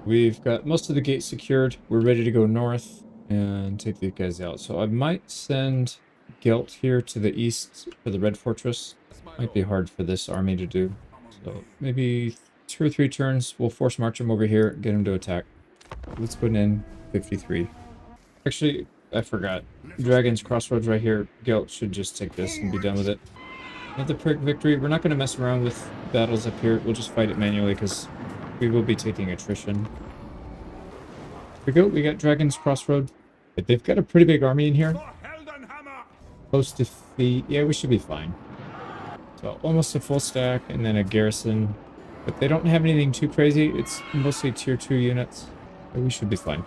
We've got most of the gate secured. We're ready to go north and take these guys out. So I might send Gelt here to the east for the Red Fortress. Might be hard for this army to do. So maybe 2 or 3 turns. We'll force march him over here, get him to attack. Let's put in 53. Actually, I forgot. Dragon's Crossroads right here. Gelt should just take this and be done with it. Another Pyrrhic victory. We're not going to mess around with battles up here. We'll just fight it manually because we will be taking attrition. Here we go. We got Dragon's Crossroad. They've got a pretty big army in here. Close to feet. Yeah, we should be fine. So almost a full stack and then a garrison. But they don't have anything too crazy. It's mostly tier 2 units. But we should be fine.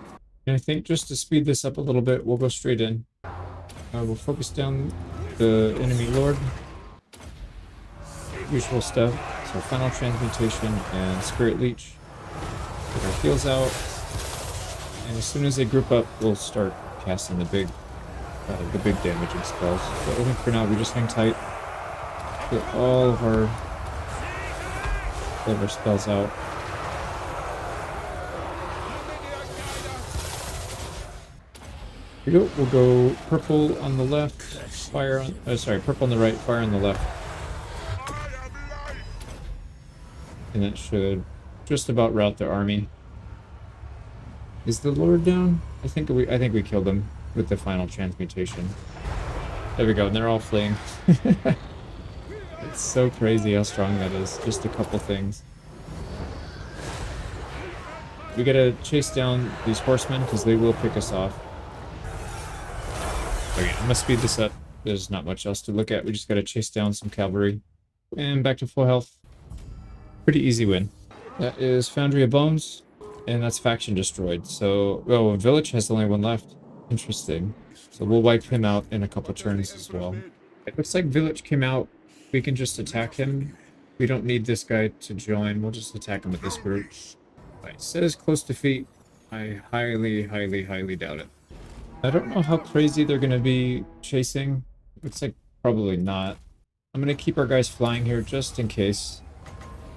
And I think just to speed this up a little bit, we'll go straight in. We'll focus down the enemy lord. Usual stuff. So Final Transmutation and Spirit Leech. Get our heals out. And as soon as they group up, we'll start casting the big damaging spells. But I think for now, we just hang tight. Get all of our spells out. Here we go. We'll go purple on the left, fire on... purple on the right, fire on the left. And that should just about rout their army. Is the Lord down? I think we killed him with the Final Transmutation. There we go, and they're all fleeing. It's so crazy how strong that is. Just a couple things. We gotta chase down these horsemen because they will pick us off. Okay, I'm gonna speed this up. There's not much else to look at. We just gotta chase down some cavalry. And back to full health. Pretty easy win. That is Foundry of Bones. And that's faction destroyed. So, oh, Village has the only one left. Interesting. So we'll wipe him out in a couple turns as well. It looks like Village came out. We can just attack him. We don't need this guy to join. We'll just attack him with this group. It says close defeat. I highly, highly, highly doubt it. I don't know how crazy they're going to be chasing. Looks like probably not. I'm going to keep our guys flying here just in case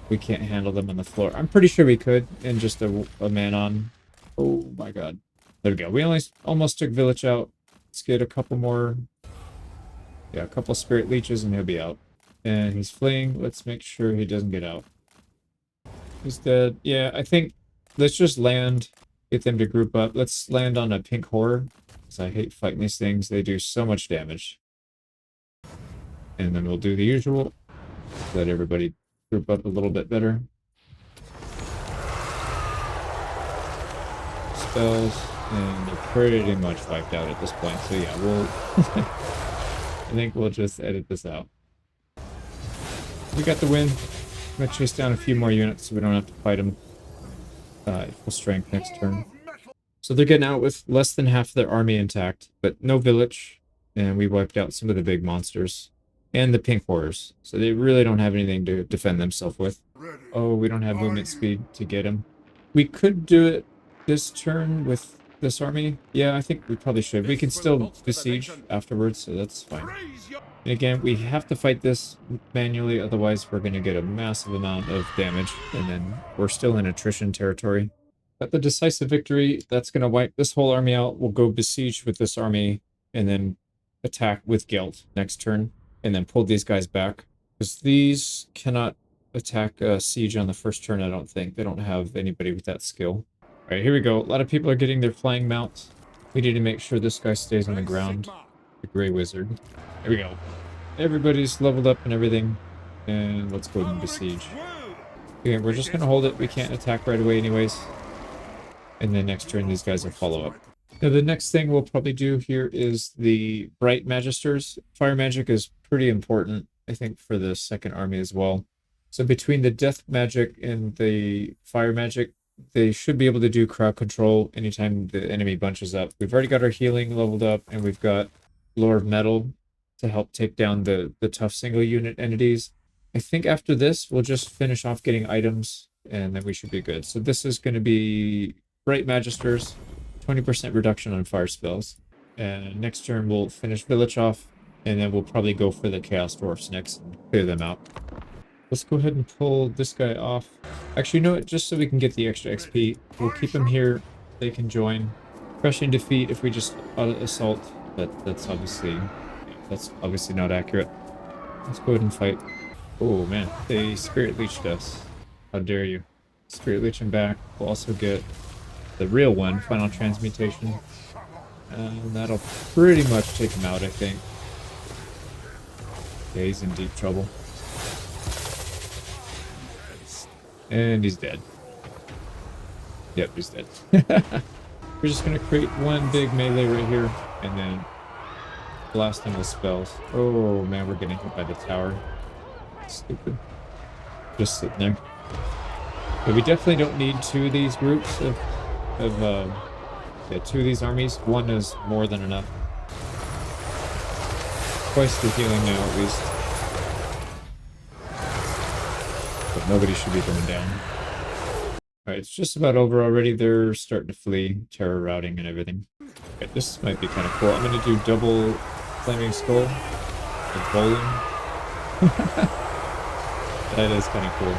we can't handle them on the floor. I'm pretty sure we could in just a man on. Oh my god. There we go. We almost took Village out. Let's get a couple more. Yeah, a couple Spirit Leeches and he'll be out. And he's fleeing. Let's make sure he doesn't get out. He's dead. Yeah, I think let's just land. Get them to group up. Let's land on a pink horror. Because I hate fighting these things. They do so much damage. And then we'll do the usual. Let everybody group up a little bit better. spells, and they're pretty much wiped out at this point. So yeah, we'll I think we'll just edit this out. We got the win. I'm gonna chase down a few more units so we don't have to fight them at full strength next turn. So they're getting out with less than half of their army intact, but no village, and we wiped out some of the big monsters and the pink horrors. So they really don't have anything to defend themselves with. Oh, we don't have movement speed to get them. We could do it this turn with this army. Yeah, I think we probably should. We can still besiege afterwards, so that's fine. And again, we have to fight this manually, otherwise we're going to get a massive amount of damage, and then we're still in attrition territory. At the decisive victory, that's going to wipe this whole army out. We'll go besiege with this army, and then attack with guilt next turn, and then pull these guys back. Because these cannot attack a siege on the first turn, I don't think. They don't have anybody with that skill. Alright, here we go. A lot of people are getting their flying mounts. We need to make sure this guy stays on the ground. The Grey Wizard. There we go. Everybody's leveled up and everything. And let's go and besiege. Okay, we're just going to hold it. We can't attack right away anyways. And then next turn, these guys will follow up. Now, the next thing we'll probably do here is the Bright Magisters. Fire magic is pretty important, I think, for the second army as well. So between the Death magic and the Fire magic, they should be able to do crowd control anytime the enemy bunches up. We've already got our healing leveled up, and we've got Lore of Metal to help take down the tough single unit entities. I think after this, we'll just finish off getting items, and then we should be good. So this is going to be Bright Magisters, 20% reduction on fire spells. And next turn, we'll finish Village off, and then we'll probably go for the Chaos Dwarfs next and clear them out. Let's go ahead and pull this guy off. Actually, you know what? Just so we can get the extra XP, we'll keep him here. They can join. Crushing defeat if we just auto-assault, but that's obviously not accurate. Let's go ahead and fight. Oh man, they Spirit Leeched us. How dare you. Spirit Leech him back. We'll also get the real one, Final Transmutation. And that'll pretty much take him out, I think. Yeah, he's in deep trouble. And he's dead. Yep, he's dead. We're just gonna create one big melee right here, and then blast him with spells. Oh man, we're getting hit by the tower. Stupid. Just sitting there. But we definitely don't need two of these groups of two of these armies. One is more than enough. Twice the healing now, at least. But nobody should be going down. Alright, it's just about over already. They're starting to flee, terror routing and everything. Okay, this might be kind of cool. I'm going to do double Flaming Skull with bowling. That is kind of cool.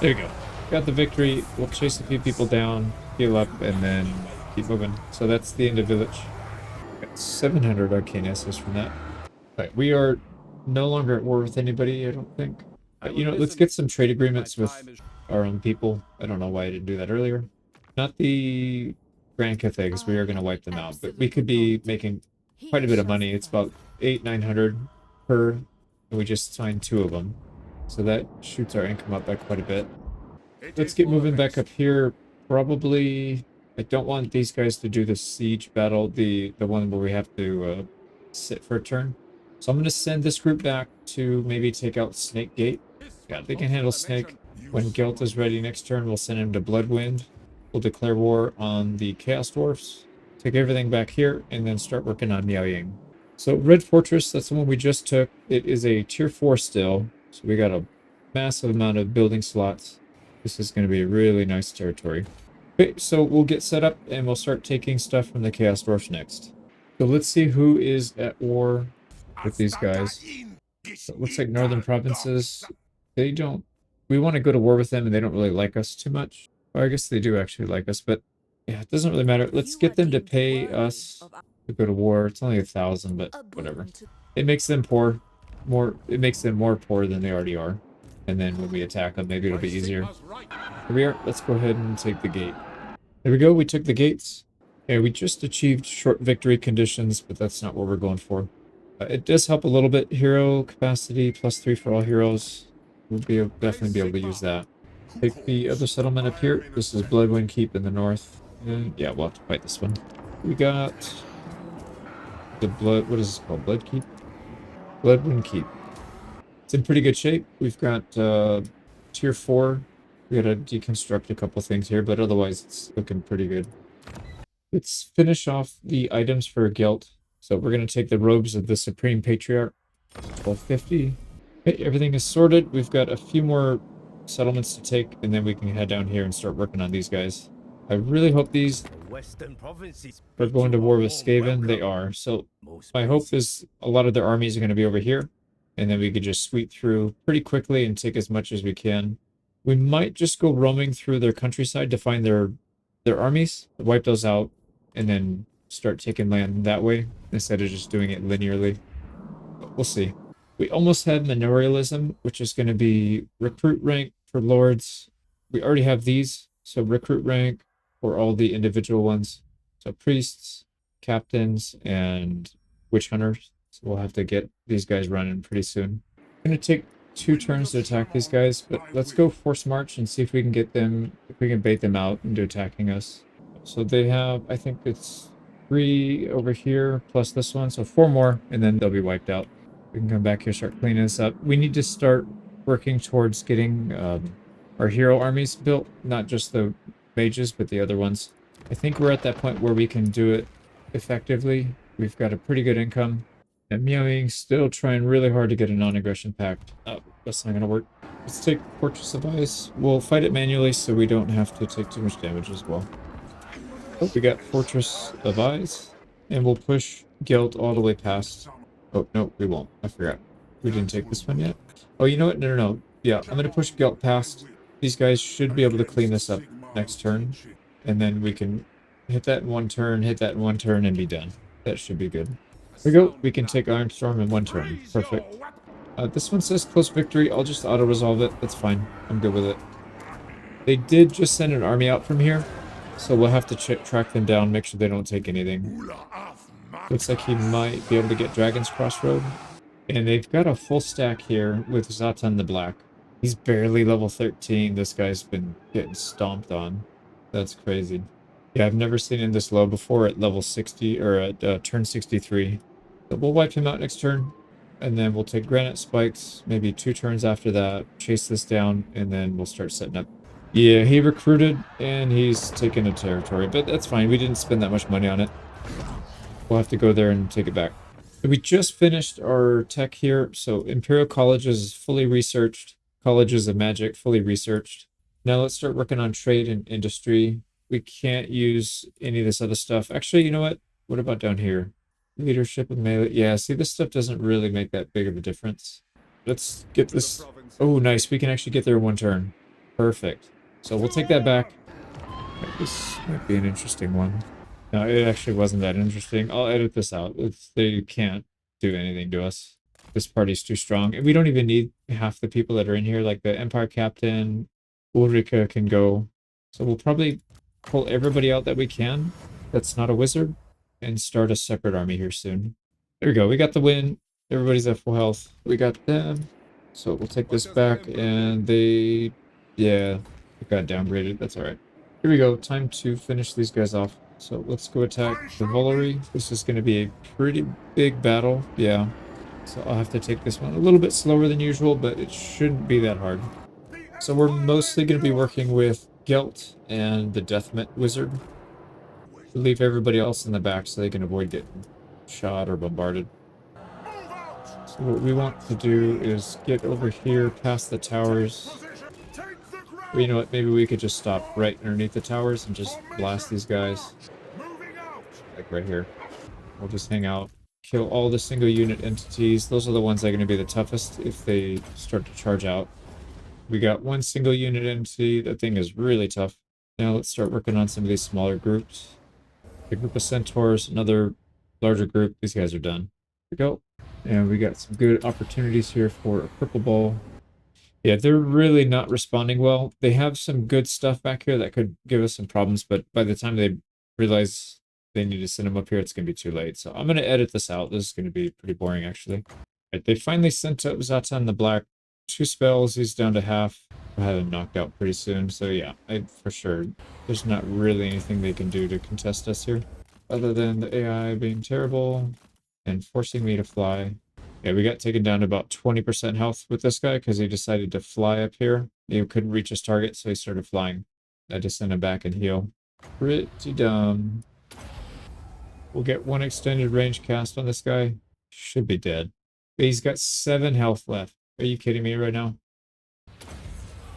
There we go. Got the victory. We'll chase a few people down, heal up, and then keep moving. So that's the end of Village. Got 700 arcane essence from that. Alright, we are no longer at war with anybody, I don't think. You know, let's get some trade agreements with our own people. I don't know why I didn't do that earlier. Not the Grand Cathay, because we are going to wipe them out. But we could be making quite a bit of money. It's about 800-900 per, and we just signed 2 of them. So that shoots our income up by quite a bit. Let's get moving back up here. Probably, I don't want these guys to do the siege battle, the one where we have to sit for a turn. So I'm going to send this group back to maybe take out Snake Gate. Yeah, they can handle Snake. When Gelt is ready next turn, we'll send him to Bloodwind. We'll declare war on the Chaos Dwarfs. Take everything back here, and then start working on Miao Ying. So Red Fortress, that's the one we just took. It is a tier 4 still. So we got a massive amount of building slots. This is going to be a really nice territory. Okay, so we'll get set up, and we'll start taking stuff from the Chaos Dwarfs next. So let's see who is at war with these guys. So it looks like Northern Provinces, they don't... We want to go to war with them, and they don't really like us too much. Well, I guess they do actually like us, but yeah, it doesn't really matter. Let's get them to pay us to go to war. It's only 1,000, but whatever. It makes them poor. It makes them more poor than they already are. And then when we attack them, maybe it'll be easier. Here we are. Let's go ahead and take the gate. There we go. We took the gates. Okay, we just achieved short victory conditions, but that's not what we're going for. It does help a little bit. Hero capacity +3 for all heroes. We'll definitely be able to use that. Take the other settlement up here. This is Bloodwind Keep in the north. And yeah, we'll have to fight this one. We got the blood. What is this called? Blood Keep? Bloodwind Keep. It's in pretty good shape. We've got tier 4. We gotta deconstruct a couple things here, but otherwise it's looking pretty good. Let's finish off the items for guilt. So we're gonna take the robes of the Supreme Patriarch. 1250. Okay, everything is sorted. We've got a few more settlements to take, and then we can head down here and start working on these guys. I really hope these are going to war with Skaven. They are. So my hope is a lot of their armies are going to be over here, and then we could just sweep through pretty quickly and take as much as we can. We might just go roaming through their countryside to find their armies, wipe those out, and then start taking land that way instead of just doing it linearly. But we'll see. We almost have manorialism, which is going to be recruit rank for lords. We already have these, so recruit rank for all the individual ones. So priests, captains, and witch hunters. So we'll have to get these guys running pretty soon. I'm going to take 2 turns to attack these guys, but let's go force march and see if we can get them, if we can bait them out into attacking us. So they have, I think it's 3 over here plus this one, so 4 more, and then they'll be wiped out. We can come back here, start cleaning this up. We need to start working towards getting our hero armies built, not just the mages, but the other ones. I think we're at that point where we can do it effectively. We've got a pretty good income. And Meowing still trying really hard to get a non-aggression pact. Oh, that's not gonna work. Let's take Fortress of Ice. We'll fight it manually so we don't have to take too much damage as well. Oh, we got Fortress of Ice. And we'll push Guild all the way past. Oh, no, we won't. I forgot. We didn't take this one yet. Oh, you know what? No. Yeah, I'm gonna push Guild past. These guys should be able to clean this up next turn. And then we can hit that in 1 turn, hit that in 1 turn, and be done. That should be good. There we go. We can take Ironstorm in 1 turn. Perfect. This one says close victory. I'll just auto-resolve it. That's fine. I'm good with it. They did just send an army out from here. So we'll have to track them down, make sure they don't take anything. Looks like he might be able to get Dragon's Crossroad. And they've got a full stack here with Zatan the Black. He's barely level 13. This guy's been getting stomped on. That's crazy. Yeah, I've never seen him this low before at level 60 or at turn 63. But we'll wipe him out next turn. And then we'll take Granite Spikes, maybe 2 turns after that, chase this down, and then we'll start setting up. Yeah, he recruited and he's taken a territory, but that's fine. We didn't spend that much money on it. We'll have to go there and take it back. We just finished our tech here. So Imperial Colleges is fully researched. Colleges of Magic fully researched. Now let's start working on trade and industry. We can't use any of this other stuff. Actually, you know what? What about down here? Leadership and melee. Yeah, see, this stuff doesn't really make that big of a difference. Let's get this. Oh, nice. We can actually get there in 1 turn. Perfect. So we'll take that back. This might be an interesting one. No, it actually wasn't that interesting. I'll edit this out. They can't do anything to us. This party's too strong. And we don't even need half the people that are in here. Like the Empire Captain, Ulrika can go. So we'll probably pull everybody out that we can. That's not a wizard. And start a separate army here soon. There we go. We got the win. Everybody's at full health. We got them. So we'll take this back. And they... yeah, it got downgraded. That's alright. Here we go. Time to finish these guys off. So let's go attack the Volary. This is going to be a pretty big battle. Yeah. So I'll have to take this one a little bit slower than usual, but it shouldn't be that hard. So we're mostly going to be working with Gelt and the Death Wizard. We'll leave everybody else in the back so they can avoid getting shot or bombarded. So what we want to do is get over here past the towers. Well, you know what? Maybe we could just stop right underneath the towers and just blast these guys. Like right here. We'll just hang out. Kill all the single unit entities. Those are the ones that are going to be the toughest if they start to charge out. We got 1 single unit entity. That thing is really tough. Now let's start working on some of these smaller groups. A group of centaurs, another larger group. These guys are done. Here we go. And we got some good opportunities here for a purple ball. Yeah, they're really not responding well. They have some good stuff back here that could give us some problems, but by the time they realize they need to send them up here, it's going to be too late. So I'm going to edit this out. This is going to be pretty boring, actually. Right, they finally sent up Zatan the Black. 2 spells, he's down to half. I'll have him knocked out pretty soon. So yeah, for sure, there's not really anything they can do to contest us here. Other than the AI being terrible and forcing me to fly. Yeah, we got taken down to about 20% health with this guy because he decided to fly up here. He couldn't reach his target, so he started flying. I just sent him back and heal. Pretty dumb. We'll get 1 extended range cast on this guy. Should be dead. But he's got 7 health left. Are you kidding me right now?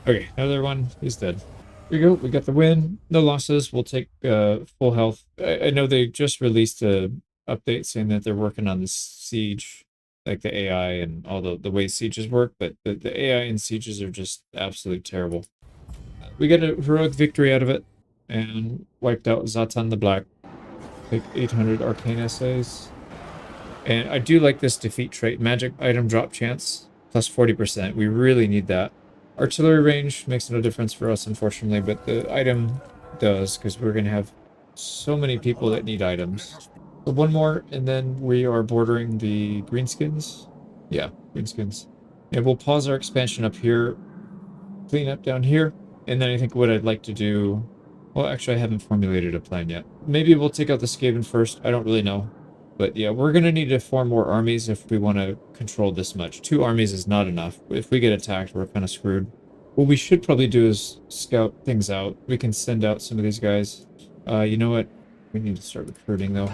Okay, another one. He's dead. Here we go. We got the win. No losses. We'll take full health. I know they just released a update saying that they're working on the siege, like the AI and all the way sieges work, but the AI and sieges are just absolutely terrible. We got a heroic victory out of it and wiped out Zatan the Black. Like 800 arcane essays. And I do like this defeat trait, magic item drop chance, plus 40%. We really need that. Artillery range makes no difference for us, unfortunately, but the item does, because we're going to have so many people that need items. So 1 more, and then we are bordering the greenskins. Yeah, greenskins. And we'll pause our expansion up here, clean up down here, and then I think what I'd like to do... Well, actually, I haven't formulated a plan yet. Maybe we'll take out the Skaven first. I don't really know. But yeah, we're going to need to form more armies if we want to control this much. 2 armies is not enough. If we get attacked, we're kind of screwed. What we should probably do is scout things out. We can send out some of these guys. You know what? We need to start recruiting, though.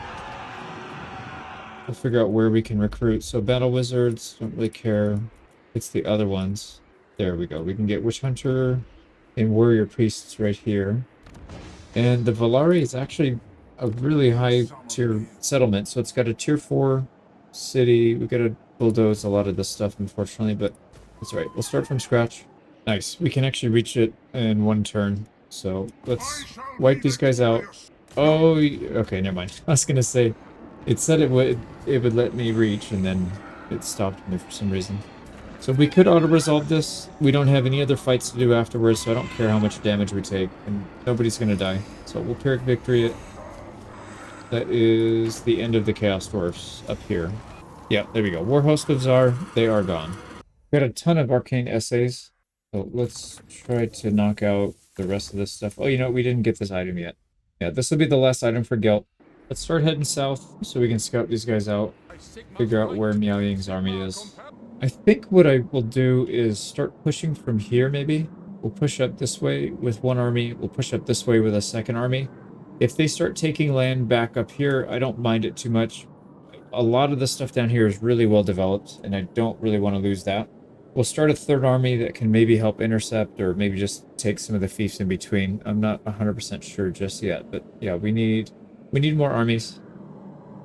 We'll figure out where we can recruit. So Battle Wizards, don't really care. It's the other ones. There we go. We can get Witch Hunter and Warrior Priests right here. And the Valari is actually a really high tier settlement. So it's got a tier 4 city. We've got to bulldoze a lot of this stuff, unfortunately, but that's all right. We'll start from scratch. Nice. We can actually reach it in 1 turn. So let's wipe these guys out. Oh, okay, never mind. I was going to say, it said it would let me reach, and then it stopped me for some reason. So we could auto-resolve this. We don't have any other fights to do afterwards, so I don't care how much damage we take, and nobody's going to die. So we'll Pyrrhic Victory it. That is the end of the Chaos Dwarfs up here. Yeah, there we go. Warhost of Tsar, they are gone. Got a ton of arcane essays, so let's try to knock out the rest of this stuff. Oh, you know, we didn't get this item yet. Yeah, this will be the last item for Gelt. Let's start heading south so we can scout these guys out, figure out where Miao Ying's army is. I think what I will do is start pushing from here, maybe. We'll push up this way with 1 army. We'll push up this way with a 2nd army. If they start taking land back up here, I don't mind it too much. A lot of the stuff down here is really well developed, and I don't really want to lose that. We'll start a 3rd army that can maybe help intercept, or maybe just take some of the fiefs in between. I'm not 100% sure just yet, but yeah, we need more armies.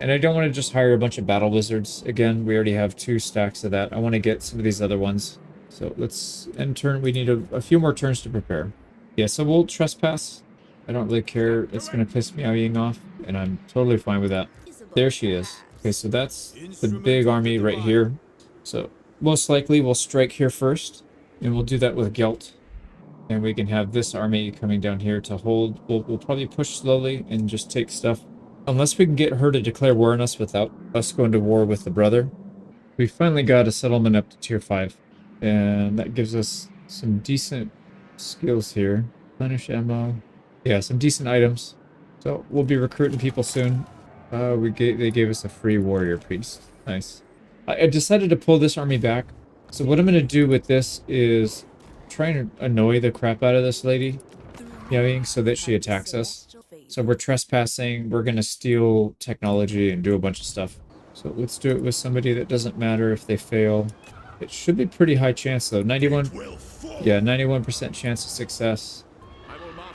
And I don't want to just hire a bunch of battle wizards. Again, we already have 2 stacks of that. I want to get some of these other ones. So let's end turn. We need a few more turns to prepare. Yeah, so we'll trespass. I don't really care. It's going to piss Miao Ying off, and I'm totally fine with that. There she is. Okay, so that's the big army right here. So most likely we'll strike here first, and we'll do that with Gelt. And we can have this army coming down here to hold. We'll probably push slowly and just take stuff. Unless we can get her to declare war on us without us going to war with the brother. We finally got a settlement up to tier 5. And that gives us some decent skills here. Replenish ammo. Yeah, some decent items. So we'll be recruiting people soon. They gave us a free warrior priest. Nice. I decided to pull this army back. So what I'm going to do with this is try and annoy the crap out of this lady, Miao Ying, so that she attacks us. So we're trespassing, we're going to steal technology and do a bunch of stuff. So let's do it with somebody that doesn't matter if they fail. It should be pretty high chance though. 91% chance of success.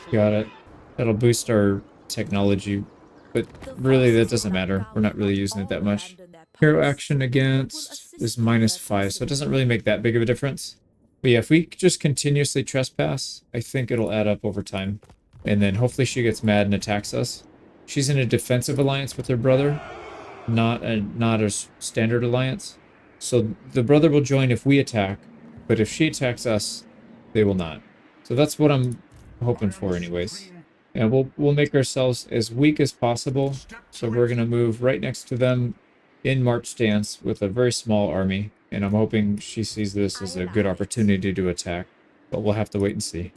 Got it. That'll boost our technology, but really that doesn't matter. We're not really using it that much. Hero action against is -5, so it doesn't really make that big of a difference. But yeah, if we just continuously trespass, I think it'll add up over time. And then hopefully she gets mad and attacks us. She's in a defensive alliance with her brother, not a standard alliance. So the brother will join if we attack, but if she attacks us, they will not. So that's what I'm hoping for anyways. And we'll make ourselves as weak as possible. So we're going to move right next to them in march stance with a very small army. and I'm hoping she sees this as a good opportunity to attack, but we'll have to wait and see.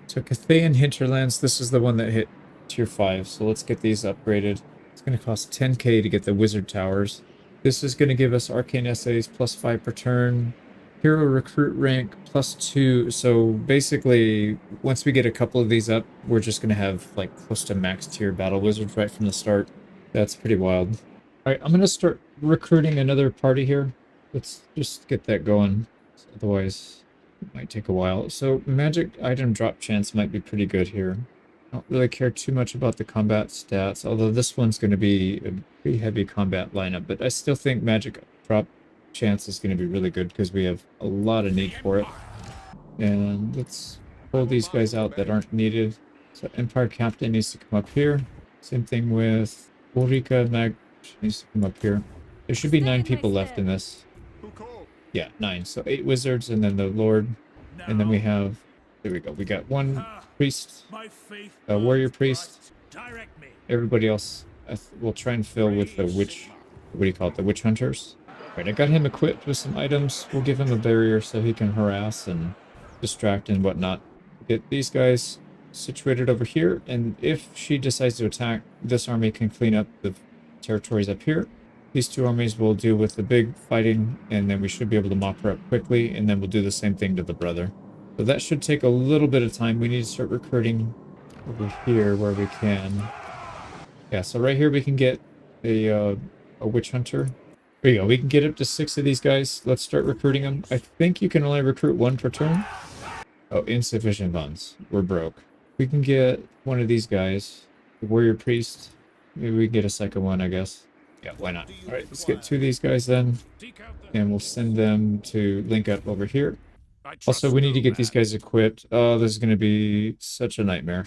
So Cathayan Hinterlands, this is the one that hit tier 5, so let's get these upgraded. It's going to cost 10k to get the wizard towers. This is going to give us arcane essays plus 5 per turn, hero recruit rank plus 2. So basically, once we get a couple of these up, we're just going to have like close to max tier battle wizards right from the start. That's pretty wild. All right, I'm going to start recruiting another party here. Let's just get that going. Otherwise, it might take a while. So magic item drop chance might be pretty good here. I don't really care too much about the combat stats, although this one's going to be a pretty heavy combat lineup, but I still think magic drop chance is going to be really good because we have a lot of need for it. And let's pull these guys out that aren't needed. So Empire Captain needs to come up here. Same thing with Ulrika Mag needs to come up here. There should be 9 people left in this. Yeah, 9. So 8 wizards and then the Lord. And then we have, there we go. We got 1 priest, a warrior priest. Everybody else we'll try and fill with the witch, what do you call it? The witch hunters. Right, I got him equipped with some items. We'll give him a barrier so he can harass and distract and whatnot. Get these guys situated over here, and if she decides to attack, this army can clean up the territories up here. These 2 armies will deal with the big fighting, and then we should be able to mop her up quickly, and then we'll do the same thing to the brother. So that should take a little bit of time. We need to start recruiting over here where we can. Yeah, so right here we can get a witch hunter. There you go. We can get up to 6 of these guys. Let's start recruiting them. I think you can only recruit 1 per turn. Oh, insufficient funds. We're broke. We can get one of these guys. The warrior priest. Maybe we can get a second one, I guess. Yeah, why not? All right, let's get 2 of these guys then. And we'll send them to link up over here. Also, we need to get these guys equipped. Oh, this is going to be such a nightmare.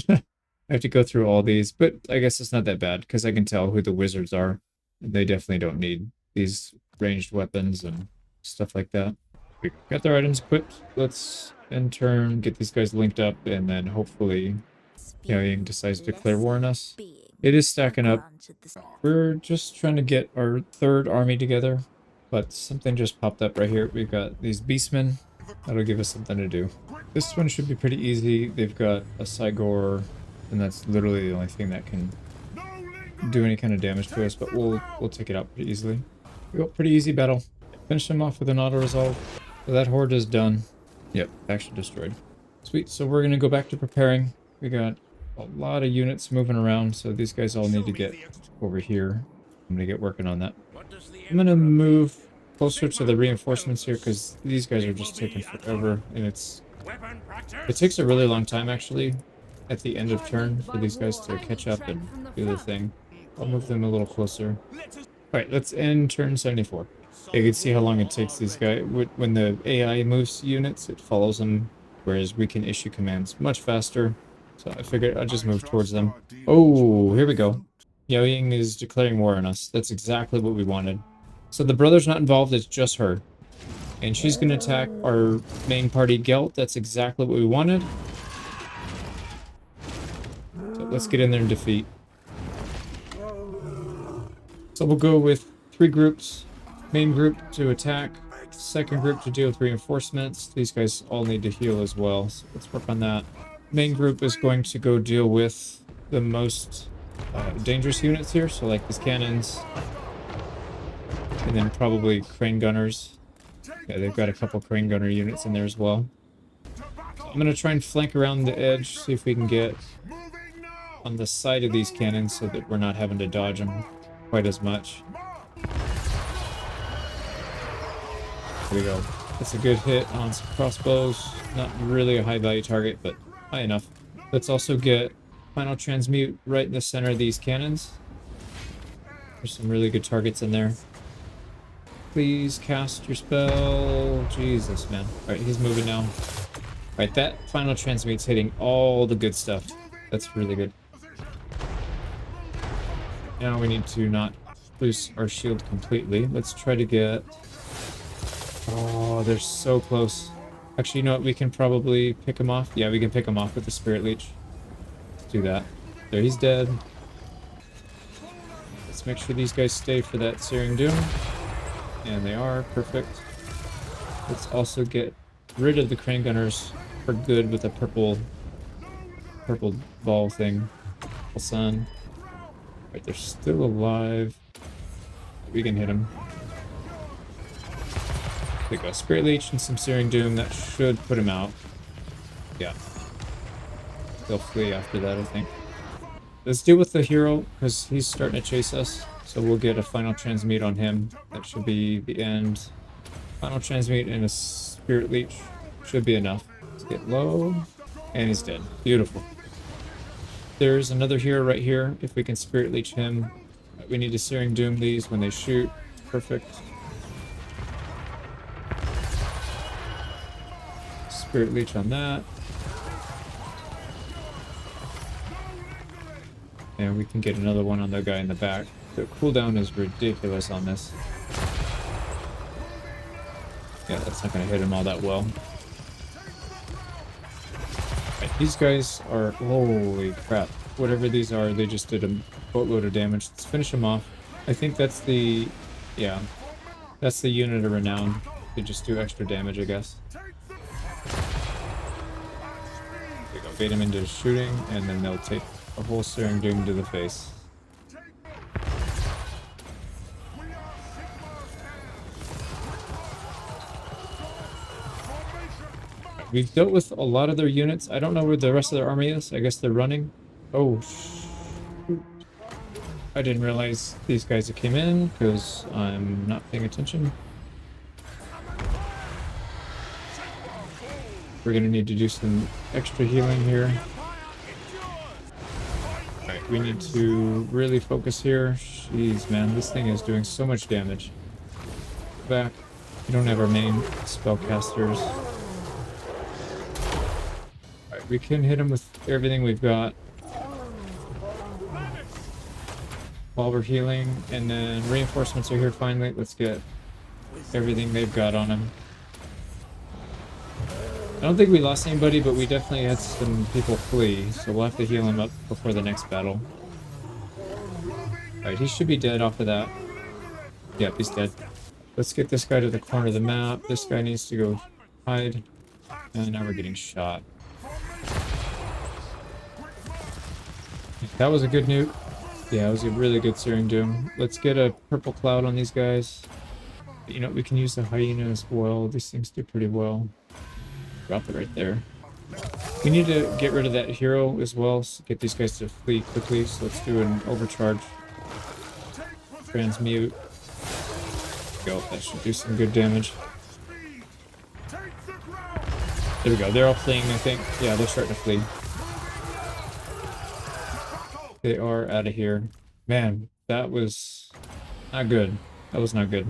I have to go through all these, but I guess it's not that bad because I can tell who the wizards are. They definitely don't need these ranged weapons and stuff like that. We got their items equipped. Let's, in turn, get these guys linked up, and then hopefully Yang decides to declare war on us. It is stacking up. We're just trying to get our 3rd army together, but something just popped up right here. We've got these beastmen. That'll give us something to do. This one should be pretty easy. They've got a Cygor, and that's literally the only thing that can do any kind of damage to us, but we'll take it out pretty easily. We got pretty easy battle. Finish him off with an auto resolve. So that horde is done. Yep, faction destroyed. Sweet, so we're gonna go back to preparing. We got a lot of units moving around, so these guys all need to get over here. I'm gonna get working on that. I'm gonna move closer to the reinforcements here because these guys are just taking forever, and it takes a really long time actually at the end of turn for these guys to catch up and do the thing. I'll move them a little closer. Alright, let's end turn 74. You can see how long it takes these guys. When the AI moves units, it follows them, whereas we can issue commands much faster. So I figured I'll just move towards them. Oh, here we go. Yao Ying is declaring war on us. That's exactly what we wanted. So the brother's not involved, it's just her. And she's going to attack our main party Gelt. That's exactly what we wanted. So let's get in there and defeat. So we'll go with 3 groups. Main group to attack. Second group to deal with reinforcements. These guys all need to heal as well, so let's work on that. Main group is going to go deal with the most dangerous units here, so like these cannons. And then probably crane gunners. Yeah, they've got a couple crane gunner units in there as well. So I'm going to try and flank around the edge, see if we can get on the side of these cannons so that we're not having to dodge them quite as much. There we go. That's a good hit on some crossbows. Not really a high value target, but high enough. Let's also get final transmute right in the center of these cannons. There's some really good targets in there. Please cast your spell. Jesus, man. Alright, he's moving now. Alright, that final transmute's hitting all the good stuff. That's really good. Now we need to not lose our shield completely. Let's try to get... Oh, they're so close. Actually, you know what? We can probably pick him off. Yeah, we can pick him off with the Spirit Leech. Let's do that. There, he's dead. Let's make sure these guys stay for that Searing Doom. And they are. Perfect. Let's also get rid of the crane gunners for good with a purple ball thing. Purple sun. Right, they're still alive. We can hit them. There we go. Spirit Leech and some Searing Doom. That should put him out. Yeah. They'll flee after that, I think. Let's deal with the hero, because he's starting to chase us. So we'll get a final transmute on him. That should be the end. Final transmute and a Spirit Leech should be enough. Let's get low. And he's dead. Beautiful. There's another hero right here. If we can Spirit Leech him. We need to Searing Doom these when they shoot. Perfect. Spirit Leech on that. And we can get another one on the guy in the back. The cooldown is ridiculous on this. Yeah, that's not going to hit him all that well. Right, these guys are... Holy crap. Whatever these are, they just did a boatload of damage. Let's finish them off. I think that's the... Yeah. That's the unit of renown. They just do extra damage, I guess. There we go. Bait him into shooting, and then they'll take a whole Searing Doom to the face. We've dealt with a lot of their units. I don't know where the rest of their army is. I guess they're running. Oh, shoot. I didn't realize these guys came in because I'm not paying attention. We're going to need to do some extra healing here. Alright, we need to really focus here. Jeez, man, this thing is doing so much damage. Back. We don't have our main spellcasters. Alright, we can hit him with everything we've got while we're healing, and then reinforcements are here finally. Let's get everything they've got on him. I don't think we lost anybody, but we definitely had some people flee, so we'll have to heal him up before the next battle. Alright, he should be dead off of that. Yep, he's dead. Let's get this guy to the corner of the map. This guy needs to go hide. And now we're getting shot. That was a good nuke. Yeah, it was a really good Searing Doom. Let's get a purple cloud on these guys. You know, we can use the hyena as well. These things do pretty well. Drop it right there. We need to get rid of that hero as well, so get these guys to flee quickly. So let's do an overcharge. Transmute. Go. That should do some good damage. There we go. They're all fleeing, I think. Yeah, they're starting to flee. They are out of here. Man, that was not good. That was not good.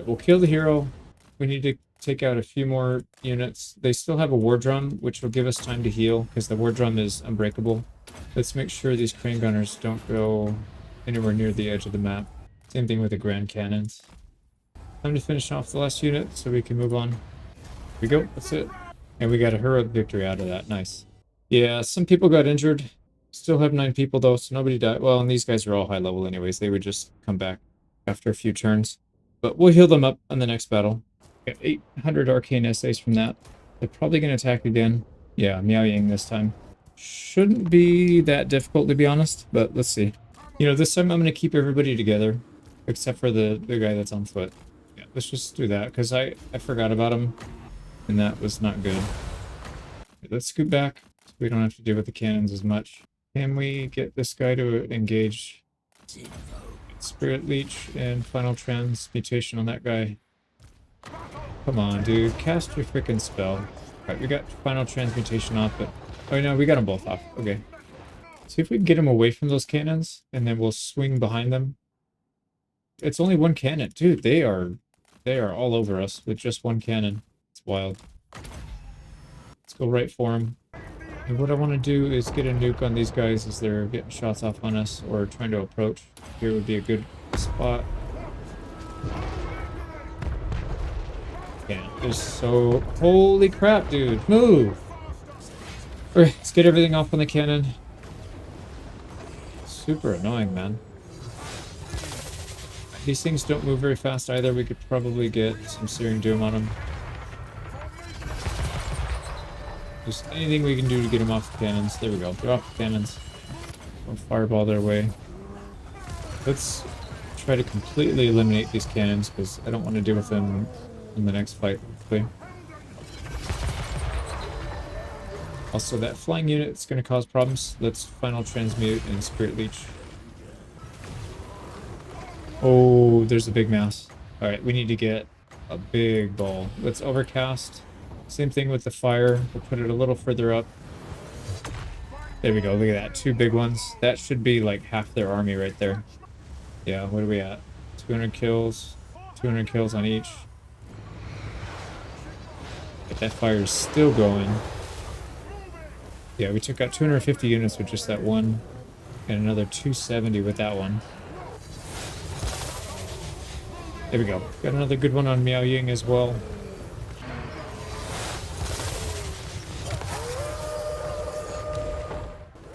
We'll kill the hero. We need to take out a few more units. They still have a war drum, which will give us time to heal, because the war drum is unbreakable. Let's make sure these crane gunners don't go anywhere near the edge of the map. Same thing with the grand cannons. Time to finish off the last unit so we can move on. Here we go. That's it. And we got a heroic victory out of that. Nice. Yeah, some people got injured. Still have 9 people though, so nobody died. Well, and these guys are all high level anyways. They would just come back after a few turns. But we'll heal them up on the next battle. Got 800 arcane essays from that. They're probably going to attack again. Yeah, Miao Yang this time. Shouldn't be that difficult, to be honest, but let's see. You know, this time I'm going to keep everybody together, except for the guy that's on foot. Yeah, let's just do that, because I forgot about him, and that was not good. Let's scoot back, so we don't have to deal with the cannons as much. Can we get this guy to engage? Spirit Leech and Final Transmutation on that guy. Come on, dude. Cast your freaking spell. Alright, we got Final Transmutation off, but... Oh, no, we got them both off. Okay. See if we can get him away from those cannons, and then we'll swing behind them. It's only one cannon. Dude, they are all over us with just one cannon. It's wild. Let's go right for him. And what I want to do is get a nuke on these guys as they're getting shots off on us or trying to approach. Here would be a good spot. Yeah, there's so... Holy crap, dude. Move! Alright, let's get everything off on the cannon. Super annoying, man. These things don't move very fast either. We could probably get some Searing Doom on them. Just anything we can do to get them off the cannons. There we go. They're off the cannons. We'll fireball their way. Let's try to completely eliminate these cannons because I don't want to deal with them in the next fight. Hopefully. Also, that flying unit is going to cause problems. Let's final transmute and Spirit Leech. Oh, there's a big mass. Alright, we need to get a big ball. Let's overcast. Same thing with the fire. We'll put it a little further up. There we go. Look at that. 2 big ones. That should be like half their army right there. Yeah, what are we at? 200 kills. 200 kills on each. But that fire is still going. Yeah, we took out 250 units with just that one. And another 270 with that one. There we go. Got another good one on Miao Ying as well.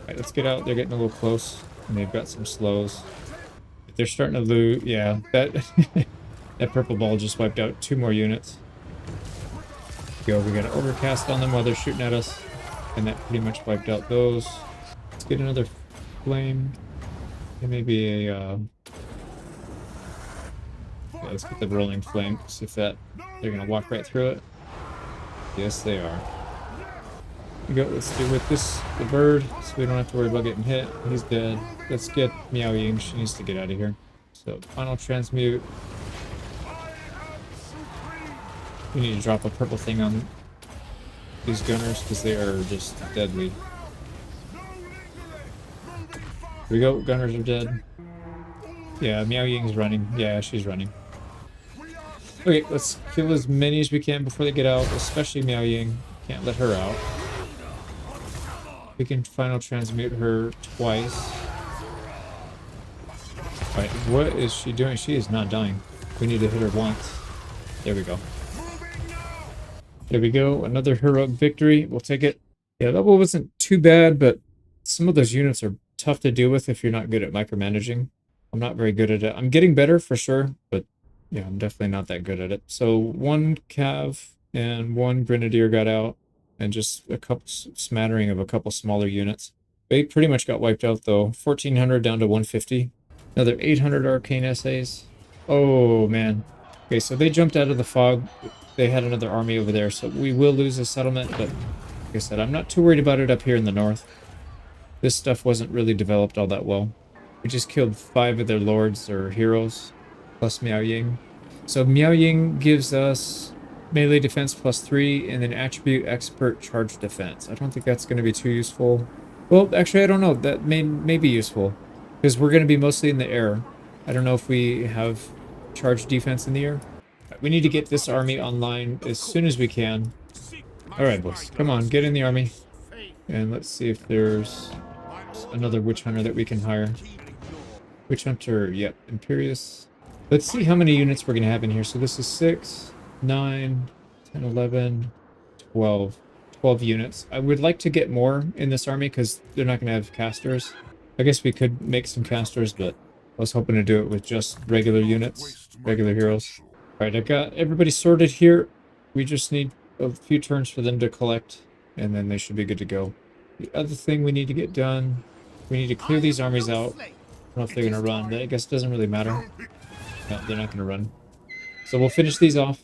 Alright, let's get out. They're getting a little close. And they've got some slows. They're starting to loot. Yeah, that that purple ball just wiped out 2 more units. Go, we got an overcast on them while they're shooting at us. And that pretty much wiped out those. Let's get another flame. And maybe a yeah, let's get the rolling flame. See if that they're gonna walk right through it. Yes, they are. We go. Let's do with this the bird, so we don't have to worry about getting hit. He's dead. Let's get Miao Ying. She needs to get out of here. So final transmute. We need to drop a purple thing on these gunners because they are just deadly. Here we go. Gunners are dead. Yeah, Miao Ying's running. Yeah, she's running. Okay, let's kill as many as we can before they get out, especially Miao Ying. Can't let her out. We can final transmute her twice. Alright, what is she doing? She is not dying. We need to hit her once. There we go. There we go. Another heroic victory. We'll take it. Yeah, that one wasn't too bad, but some of those units are tough to deal with if you're not good at micromanaging. I'm not very good at it. I'm getting better for sure, but yeah, I'm definitely not that good at it. So 1 cav and 1 grenadier got out, and just a couple smattering of a couple smaller units. They pretty much got wiped out though. 1400 down to 150. Another 800 arcane essays. Oh man. Okay, so they jumped out of the fog. They had another army over there, so we will lose a settlement, but like I said, I'm not too worried about it up here in the north. This stuff wasn't really developed all that well. We just killed 5 of their lords or heroes, plus Miao Ying. So Miao Ying gives us melee defense +3 and then attribute expert charge defense. I don't think that's going to be too useful. Well, actually, I don't know. That may be useful because we're going to be mostly in the air. I don't know if we have charge defense in the air. We need to get this army online as soon as we can. All right, boys, come on, get in the army, and let's see if there's another witch hunter that we can hire. Witch hunter, yep, Imperious. Let's see how many units we're going to have in here. So this is 6, 9, 10, 11, 12. 12 units. I would like to get more in this army because they're not going to have casters. I guess we could make some casters, but I was hoping to do it with just regular units, regular heroes. Alright, I've got everybody sorted here. We just need a few turns for them to collect, and then they should be good to go. The other thing we need to get done, we need to clear these armies out. I don't know if they're going to run. I guess it doesn't really matter. No, they're not going to run. So we'll finish these off.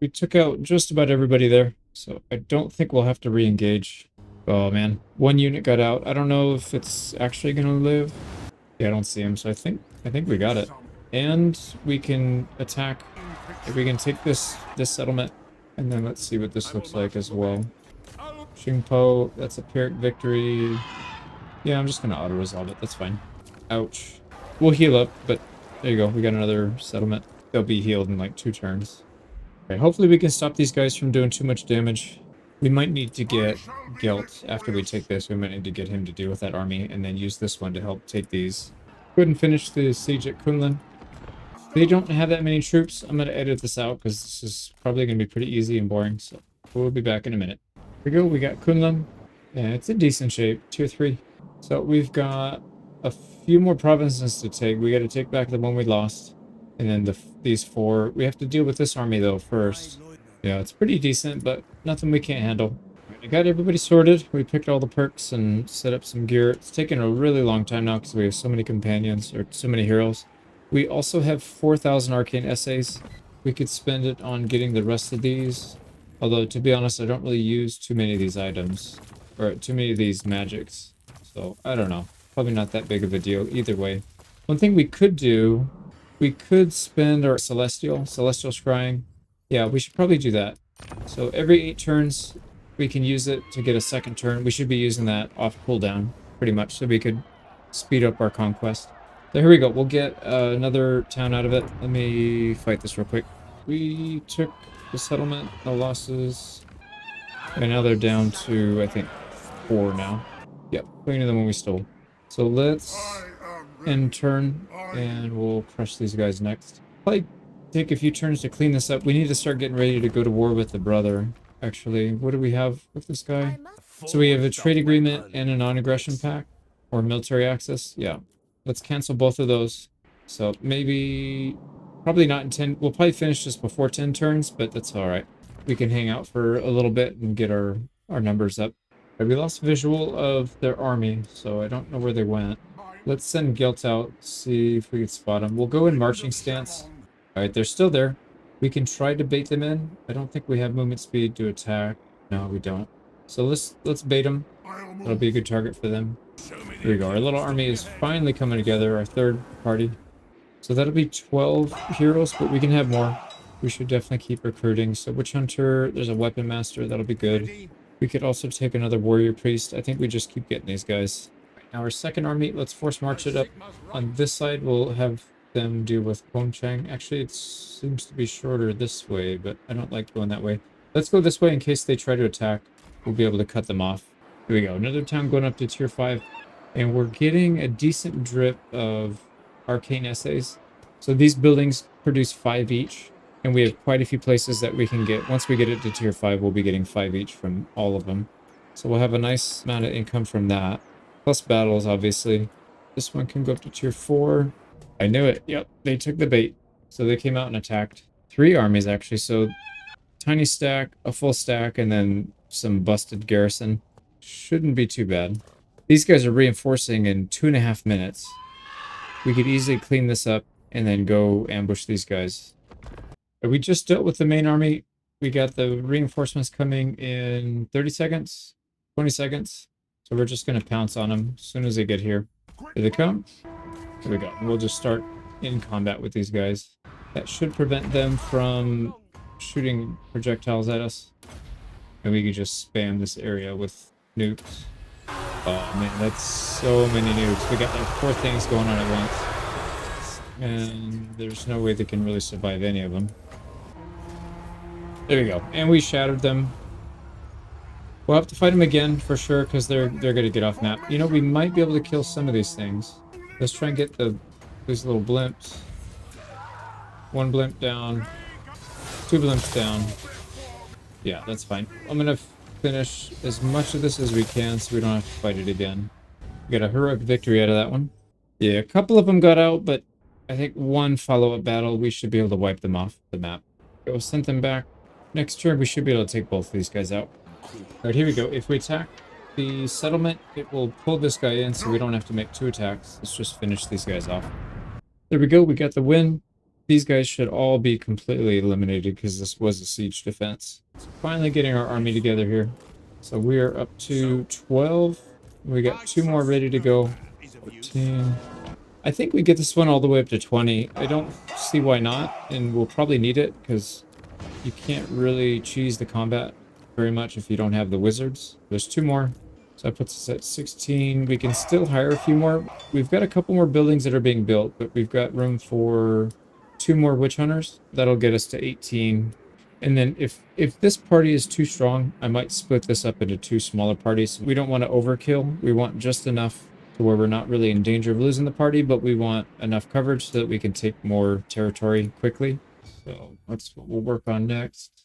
We took out just about everybody there, so I don't think we'll have to re-engage. Oh man, 1 unit got out. I don't know if it's actually going to live. Yeah, I don't see him, so I think we got it. And we can attack. We can take this settlement, and then let's see what this looks like as well. Xingpo, that's a Pyrrhic victory. Yeah, I'm just going to auto-resolve it. That's fine. Ouch. We'll heal up, but there you go. We got another settlement. They'll be healed in like 2 turns. Okay, hopefully we can stop these guys from doing too much damage. We might need to get Gelt after we take this. We might need to get him to deal with that army and then use this one to help take these. Go ahead and finish the siege at Kunlun. They don't have that many troops. I'm going to edit this out because this is probably going to be pretty easy and boring. So we'll be back in a minute. Here we go. We got Kunlun. And it's in decent shape. Tier 3. So we've got a few more provinces to take. We got to take back the one we lost. And then these 4. We have to deal with this army though first. Yeah, it's pretty decent, but nothing we can't handle. I got everybody sorted. We picked all the perks and set up some gear. It's taken a really long time now because we have so many companions, or so many heroes. We also have 4,000 arcane essays. We could spend it on getting the rest of these. Although, to be honest, I don't really use too many of these items. Or too many of these magics. So, I don't know. Probably not that big of a deal either way. One thing we could do, we could spend our Celestial Scrying. Yeah, we should probably do that. So every 8 turns, we can use it to get a second turn. We should be using that off cooldown, pretty much, so we could speed up our conquest. So here we go. We'll get another town out of it. Let me fight this real quick. We took the settlement, no losses. And now they're down to, I think, 4 now. Yep, cleaner than when we stole. So let's end turn, and we'll crush these guys next. Probably take a few turns to clean this up. We need to start getting ready to go to war with the brother. Actually, what do we have with this guy? So we have a trade agreement and a non-aggression pact, or military access. Yeah, let's cancel both of those. So maybe, probably not in 10. We'll probably finish this before 10 turns, but that's all right. We can hang out for a little bit and get our numbers up. We lost visual of their army, so I don't know where they went. Let's send Gilt out, see if we can spot them. We'll go in marching stance. All right, they're still there. We can try to bait them in. I don't think we have movement speed to attack. No, we don't. So let's bait them. That'll be a good target for them. Here we go. Our little army is finally coming together, our third party. So that'll be 12 heroes, but we can have more. We should definitely keep recruiting. So Witch Hunter, there's a Weapon Master, that'll be good. We could also take another Warrior Priest. I think we just keep getting these guys. Now our second army, let's force march it up. On this side, we'll have them deal with Pengcheng. Actually, it seems to be shorter this way, but I don't like going that way. Let's go this way in case they try to attack. We'll be able to cut them off. Here we go. Another town going up to tier 5. And we're getting a decent drip of arcane essays. So these buildings produce 5 each. And we have quite a few places that we can get. Once we get it to tier 5, we'll be getting 5 each from all of them. So we'll have a nice amount of income from that. Plus battles, obviously. This one can go up to tier 4. I knew it. Yep, they took the bait. So they came out and attacked. 3 armies, actually. So tiny stack, a full stack, and then some busted garrison. Shouldn't be too bad. These guys are reinforcing in 2.5 minutes. We could easily clean this up and then go ambush these guys. We just dealt with the main army. We got the reinforcements coming in 30 seconds, 20 seconds. So we're just going to pounce on them as soon as they get here. Here they come. Here we go. We'll just start in combat with these guys. That should prevent them from shooting projectiles at us. And we can just spam this area with nukes. Oh man, that's so many nukes. We got like 4 things going on at once. And there's no way they can really survive any of them. There we go. And we shattered them. We'll have to fight them again for sure, because they're going to get off map. You know, we might be able to kill some of these things. Let's try and get these little blimps. 1 blimp down. 2 blimps down. Yeah, that's fine. I'm going to finish as much of this as we can so we don't have to fight it again. We got a heroic victory out of that one. Yeah, a couple of them got out, but I think 1 follow-up battle, we should be able to wipe them off the map. Go send them back. Next turn, we should be able to take both of these guys out. Alright, here we go. If we attack the settlement, it will pull this guy in so we don't have to make 2 attacks. Let's just finish these guys off. There we go. We got the win. These guys should all be completely eliminated because this was a siege defense. So finally getting our army together here. So we are up to 12. We got 2 more ready to go. 14. I think we get this one all the way up to 20. I don't see why not, and we'll probably need it because you can't really cheese the combat very much if you don't have the wizards. There's 2 more, so that puts us at 16. We can still hire a few more. We've got a couple more buildings that are being built, but we've got room for 2 more witch hunters. That'll get us to 18. And then if this party is too strong, I might split this up into 2 smaller parties. We don't want to overkill. We want just enough to where we're not really in danger of losing the party, but we want enough coverage so that we can take more territory quickly. So that's what we'll work on next.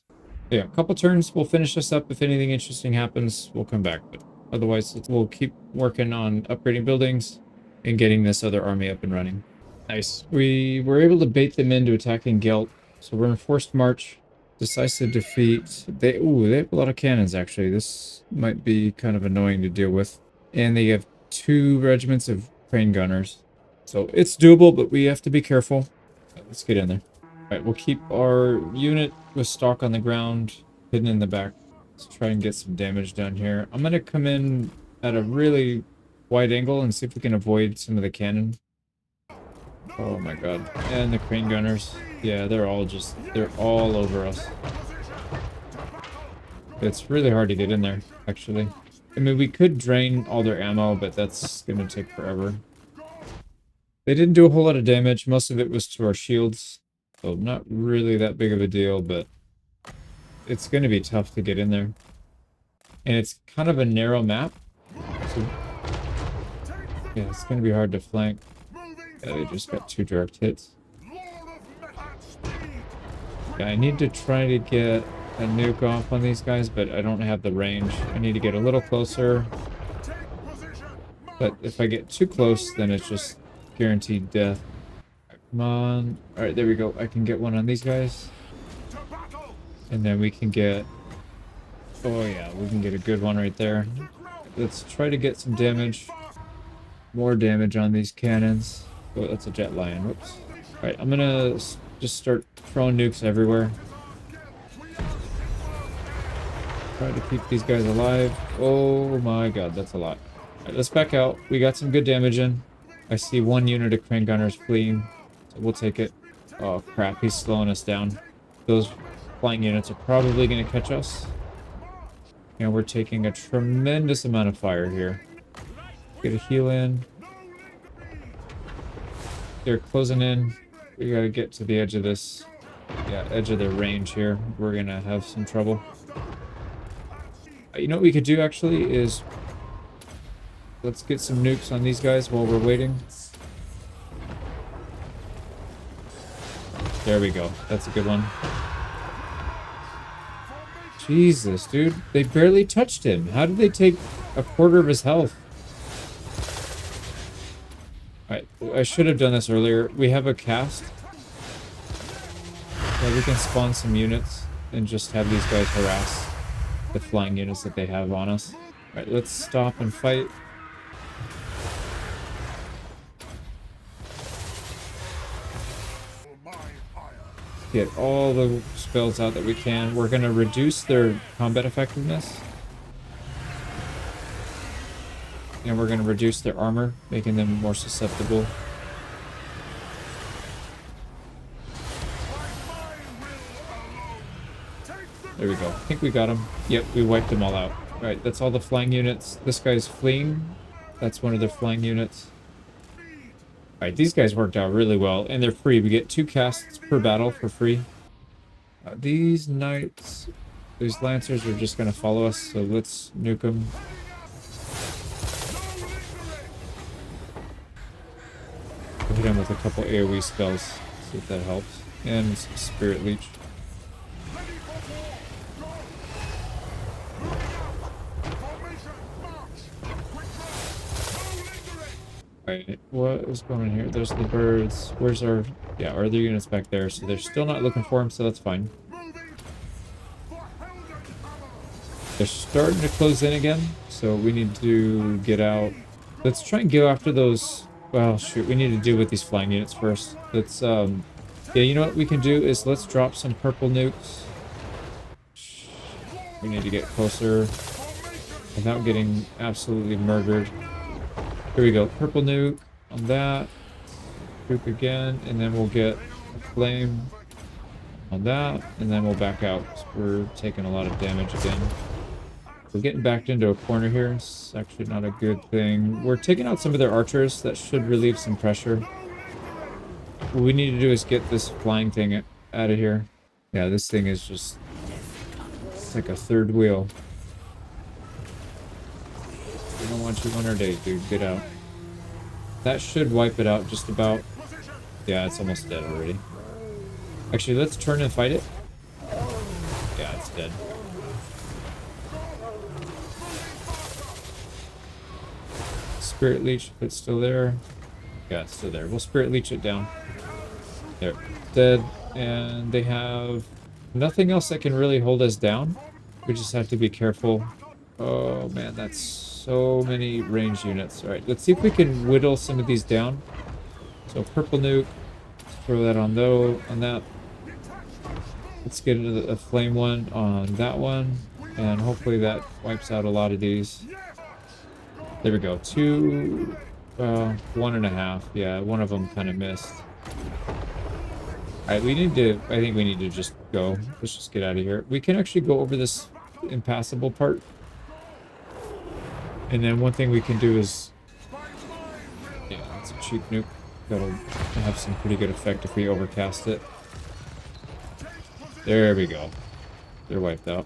Yeah, a couple turns, we'll finish this up. If anything interesting happens, we'll come back. But otherwise, we'll keep working on upgrading buildings and getting this other army up and running. Nice. We were able to bait them into attacking Gelt. So we're in forced march. Decisive defeat. They have a lot of cannons actually. This might be kind of annoying to deal with. And they have 2 regiments of crane gunners. So it's doable, but we have to be careful. Let's get in there. Alright, we'll keep our unit with stock on the ground, hidden in the back. Let's try and get some damage done here. I'm gonna come in at a really wide angle and see if we can avoid some of the cannon. Oh my god. And the crane gunners. Yeah, they're all over us. It's really hard to get in there, actually. I mean, we could drain all their ammo, but that's gonna take forever. They didn't do a whole lot of damage. Most of it was to our shields. So not really that big of a deal, but it's gonna be tough to get in there. And it's kind of a narrow map. So yeah, it's gonna be hard to flank. Yeah, they just got 2 direct hits. Yeah, I need to try to get a nuke off on these guys, but I don't have the range. I need to get a little closer. But if I get too close, then it's just guaranteed death. Come on. Alright, there we go. I can get one on these guys. And then we can get... Oh yeah, we can get a good one right there. Let's try to get some damage. More damage on these cannons. Oh, that's a jet lion. Whoops. Alright, I'm gonna just start throwing nukes everywhere. Try to keep these guys alive. Oh my god, that's a lot. Alright, let's back out. We got some good damage in. I see 1 unit of crane gunners fleeing. So we'll take it. Oh crap, he's slowing us down. Those flying units are probably going to catch us. And we're taking a tremendous amount of fire here. Get a heal in. They're closing in. We gotta get to the edge of this. Yeah, edge of their range here. We're gonna have some trouble. You know what we could do actually is... Let's get some nukes on these guys while we're waiting. There we go. That's a good one. Jesus, dude. They barely touched him. How did they take a quarter of his health? Alright, I should have done this earlier. We have a cast. So we can spawn some units and just have these guys harass the flying units that they have on us. Alright, let's stop and fight. Get all the spells out that we can. We're going to reduce their combat effectiveness. And we're going to reduce their armor, making them more susceptible. There we go. I think we got them. Yep, we wiped them all out. Alright, that's all the flying units. This guy's fleeing. That's one of their flying units. Alright, these guys worked out really well, and they're free. We get 2 casts per battle for free. These knights, these lancers are just going to follow us, so let's nuke them. We'll hit him with a couple AoE spells, see if that helps. And some Spirit Leech. Alright, what is going on here? There's the birds. Where's our... Yeah, our other units back there, so they're still not looking for him, so that's fine. They're starting to close in again, so we need to get out. Let's try and go after those... Well, shoot, we need to deal with these flying units first. Let's, yeah, you know what we can do is let's drop some purple nukes. We need to get closer without getting absolutely murdered. Here we go, purple nuke on that. Nuke again, and then we'll get a flame on that, and then we'll back out. So we're taking a lot of damage again. We're getting backed into a corner here. It's actually not a good thing. We're taking out some of their archers. That should relieve some pressure. What we need to do is get this flying thing out of here. Yeah, this thing is just... It's like a third wheel. We don't want you on our day, dude. Get out. That should wipe it out just about. Yeah, it's almost dead already. Actually, let's turn and fight it. Yeah, it's dead. Spirit Leech, if it's still there. Yeah, it's still there. We'll Spirit Leech it down. There. Dead. And they have nothing else that can really hold us down. We just have to be careful. Oh man, that's so many ranged units. Alright, let's see if we can whittle some of these down. So purple nuke. Throw that on that. Let's get into a flame one on that one. And hopefully that wipes out a lot of these. There we go. 2, 1.5. Yeah, one of them kind of missed. Alright, I think we need to just go. Let's just get out of here. We can actually go over this impassable part. And then one thing we can do is, yeah, it's a cheap nuke. That'll have some pretty good effect if we overcast it. There we go. They're wiped out.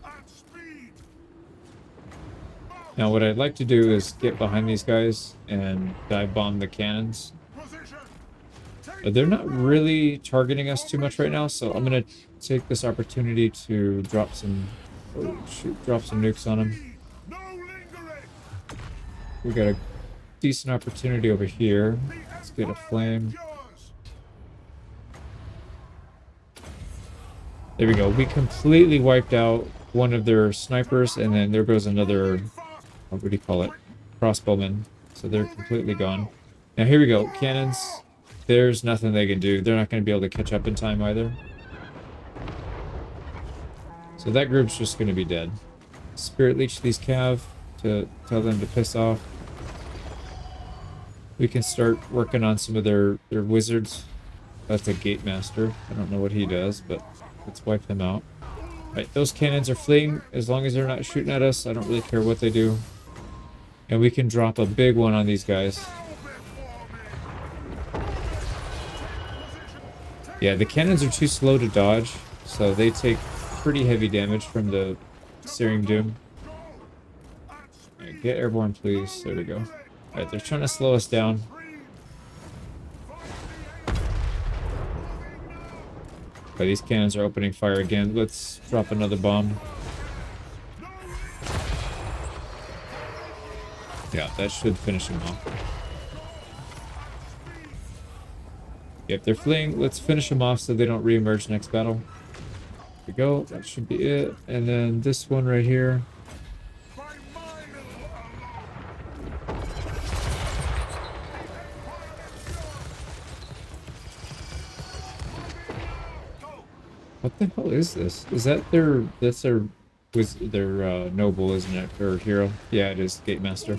Now what I'd like to do is get behind these guys and dive bomb the cannons. But they're not really targeting us too much right now, so I'm gonna take this opportunity to drop some nukes on them. We got a decent opportunity over here. Let's get a flame. There we go. We completely wiped out one of their snipers, and then there goes another, what do you call it? Crossbowman. So they're completely gone. Now here we go. Cannons. There's nothing they can do. They're not going to be able to catch up in time either. So that group's just going to be dead. Spirit Leech these cav to tell them to piss off. We can start working on some of their wizards. That's a gate master. I don't know what he does, but let's wipe him out. Right, those cannons are fleeing. As long as they're not shooting at us, I don't really care what they do. And we can drop a big one on these guys. Yeah, the cannons are too slow to dodge, so they take pretty heavy damage from the Searing Doom. Right, get airborne, please. There we go. Alright, they're trying to slow us down. Okay, these cannons are opening fire again. Let's drop another bomb. Yeah, that should finish them off. If they're fleeing, let's finish them off so they don't re-emerge next battle. There we go. That should be it. And then this one right here. What the hell is this? Is that that's their noble, isn't it? Or hero? Yeah, it is. Gate Master.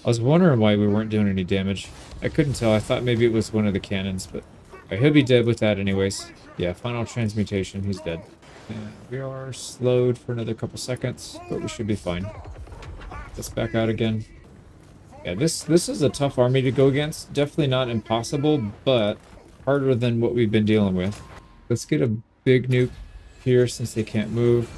I was wondering why we weren't doing any damage. I couldn't tell. I thought maybe it was one of the cannons, but he'll be dead with that anyways. Yeah, final transmutation. He's dead. And we are slowed for another couple seconds, but we should be fine. Let's back out again. Yeah, this is a tough army to go against. Definitely not impossible, but harder than what we've been dealing with. Let's get a big nuke here since they can't move.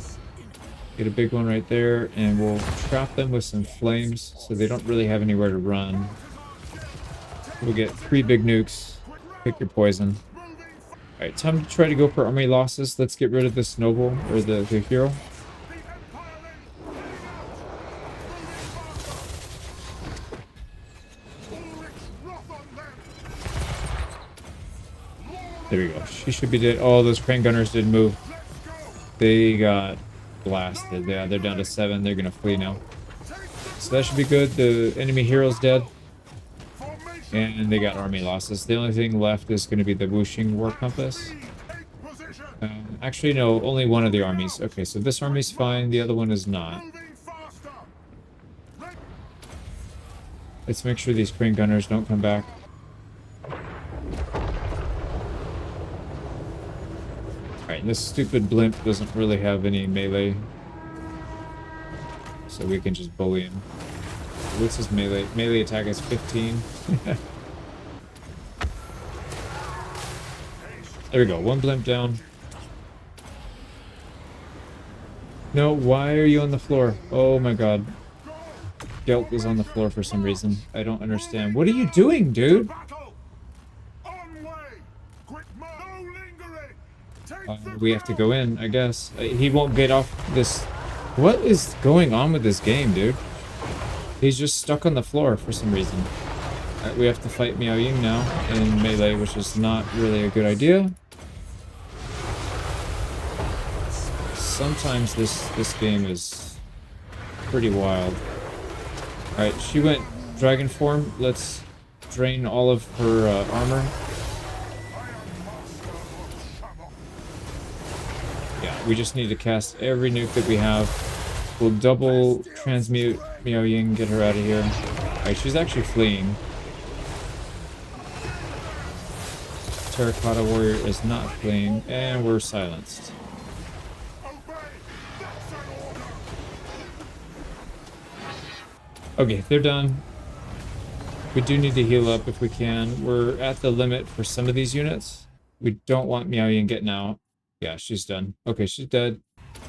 Get a big one right there, and we'll trap them with some flames so they don't really have anywhere to run. We'll get 3 big nukes. Pick your poison. Alright, time to try to go for army losses. Let's get rid of this noble, or the hero. There we go. She should be dead. Oh, those crane gunners didn't move. They got blasted. Yeah, they're down to 7. They're gonna flee now. So that should be good. The enemy hero's dead. And they got army losses. The only thing left is going to be the Wuxing War Compass. Actually, no, only one of the armies. Okay, so this army's fine. The other one is not. Let's make sure these crane gunners don't come back. Alright, this stupid blimp doesn't really have any melee. So we can just bully him. What's his melee? Melee attack is 15. There we go. 1 blimp down. No, why are you on the floor? Oh my god. Gelt is on the floor for some reason. I don't understand. What are you doing, dude? We have to go in, I guess. He won't get off this. What is going on with this game, dude? He's just stuck on the floor for some reason. We have to fight Miao Ying now in melee, which is not really a good idea. Sometimes this game is pretty wild. Alright, she went dragon form. Let's drain all of her armor. Yeah, we just need to cast every nuke that we have. We'll double transmute Miao Ying, get her out of here. Alright, she's actually fleeing. Terracotta Warrior is not fleeing, and we're silenced. Okay, they're done. We do need to heal up if we can. We're at the limit for some of these units. We don't want Miao Yin getting out. Yeah, she's done. Okay, she's dead.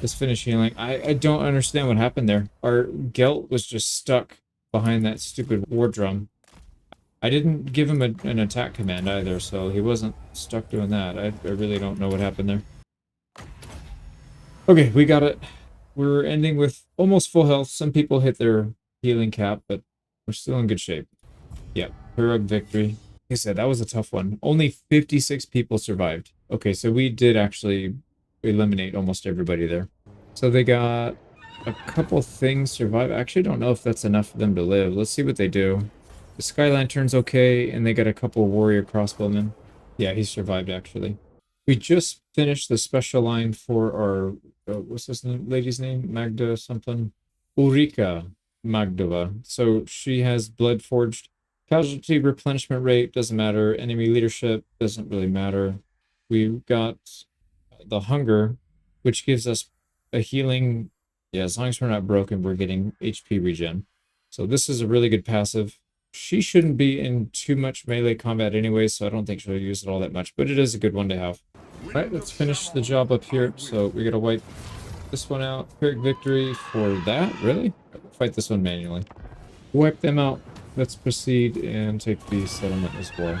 Let's finish healing. I don't understand what happened there. Our Gelt was just stuck behind that stupid war drum. I didn't give him an attack command either, so he wasn't stuck doing that. I really don't know what happened there. Okay, we got it. We're ending with almost full health. Some people hit their healing cap, but we're still in good shape. Yep, Pyrrhug victory. Like I said, that was a tough one. Only 56 people survived. Okay, so we did actually eliminate almost everybody there. So they got a couple things survive. I actually don't know if that's enough for them to live. Let's see what they do. The Sky Lantern's okay, and they got a couple warrior crossbowmen. Yeah, he survived actually. We just finished the special line for our what's this lady's name? Magda something. Ulrika Magdova. So she has blood forged. Casualty replenishment rate doesn't matter. Enemy leadership doesn't really matter. We've got the hunger, which gives us a healing. Yeah, as long as we're not broken, we're getting HP regen. So this is a really good passive. She shouldn't be in too much melee combat anyway, so I don't think she'll use it all that much, but it is a good one to have. Alright, let's finish the job up here. So we gotta wipe this one out. Pyrrhic victory for that? Really? We'll fight this one manually. Wipe them out. Let's proceed and take the settlement as well.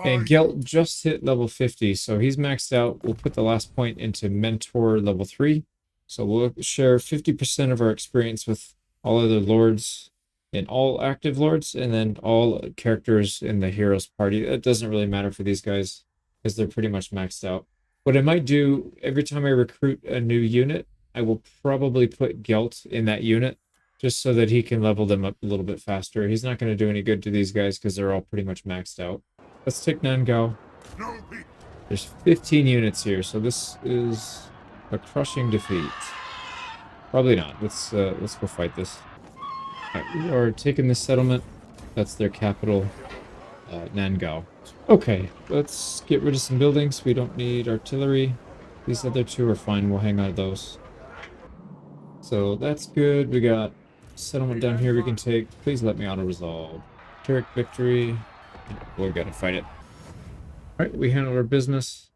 And Gelt just hit level 50, so he's maxed out. We'll put the last point into Mentor level 3. So we'll share 50% of our experience with all other lords and all active lords, and then all characters in the heroes party. It doesn't really matter for these guys, because they're pretty much maxed out. What I might do, every time I recruit a new unit, I will probably put Gelt in that unit, just so that he can level them up a little bit faster. He's not going to do any good to these guys, because they're all pretty much maxed out. Let's take Nangao. There's 15 units here, so this is a crushing defeat. Probably not. Let's go fight this. Right, we are taking this settlement. That's their capital, Nangao. Okay, let's get rid of some buildings. We don't need artillery. These other two are fine. We'll hang on to those. So that's good. We got settlement down here we can take. Please let me auto-resolve. Pyrrhic victory. We gotta fight it. Alright, we handled our business.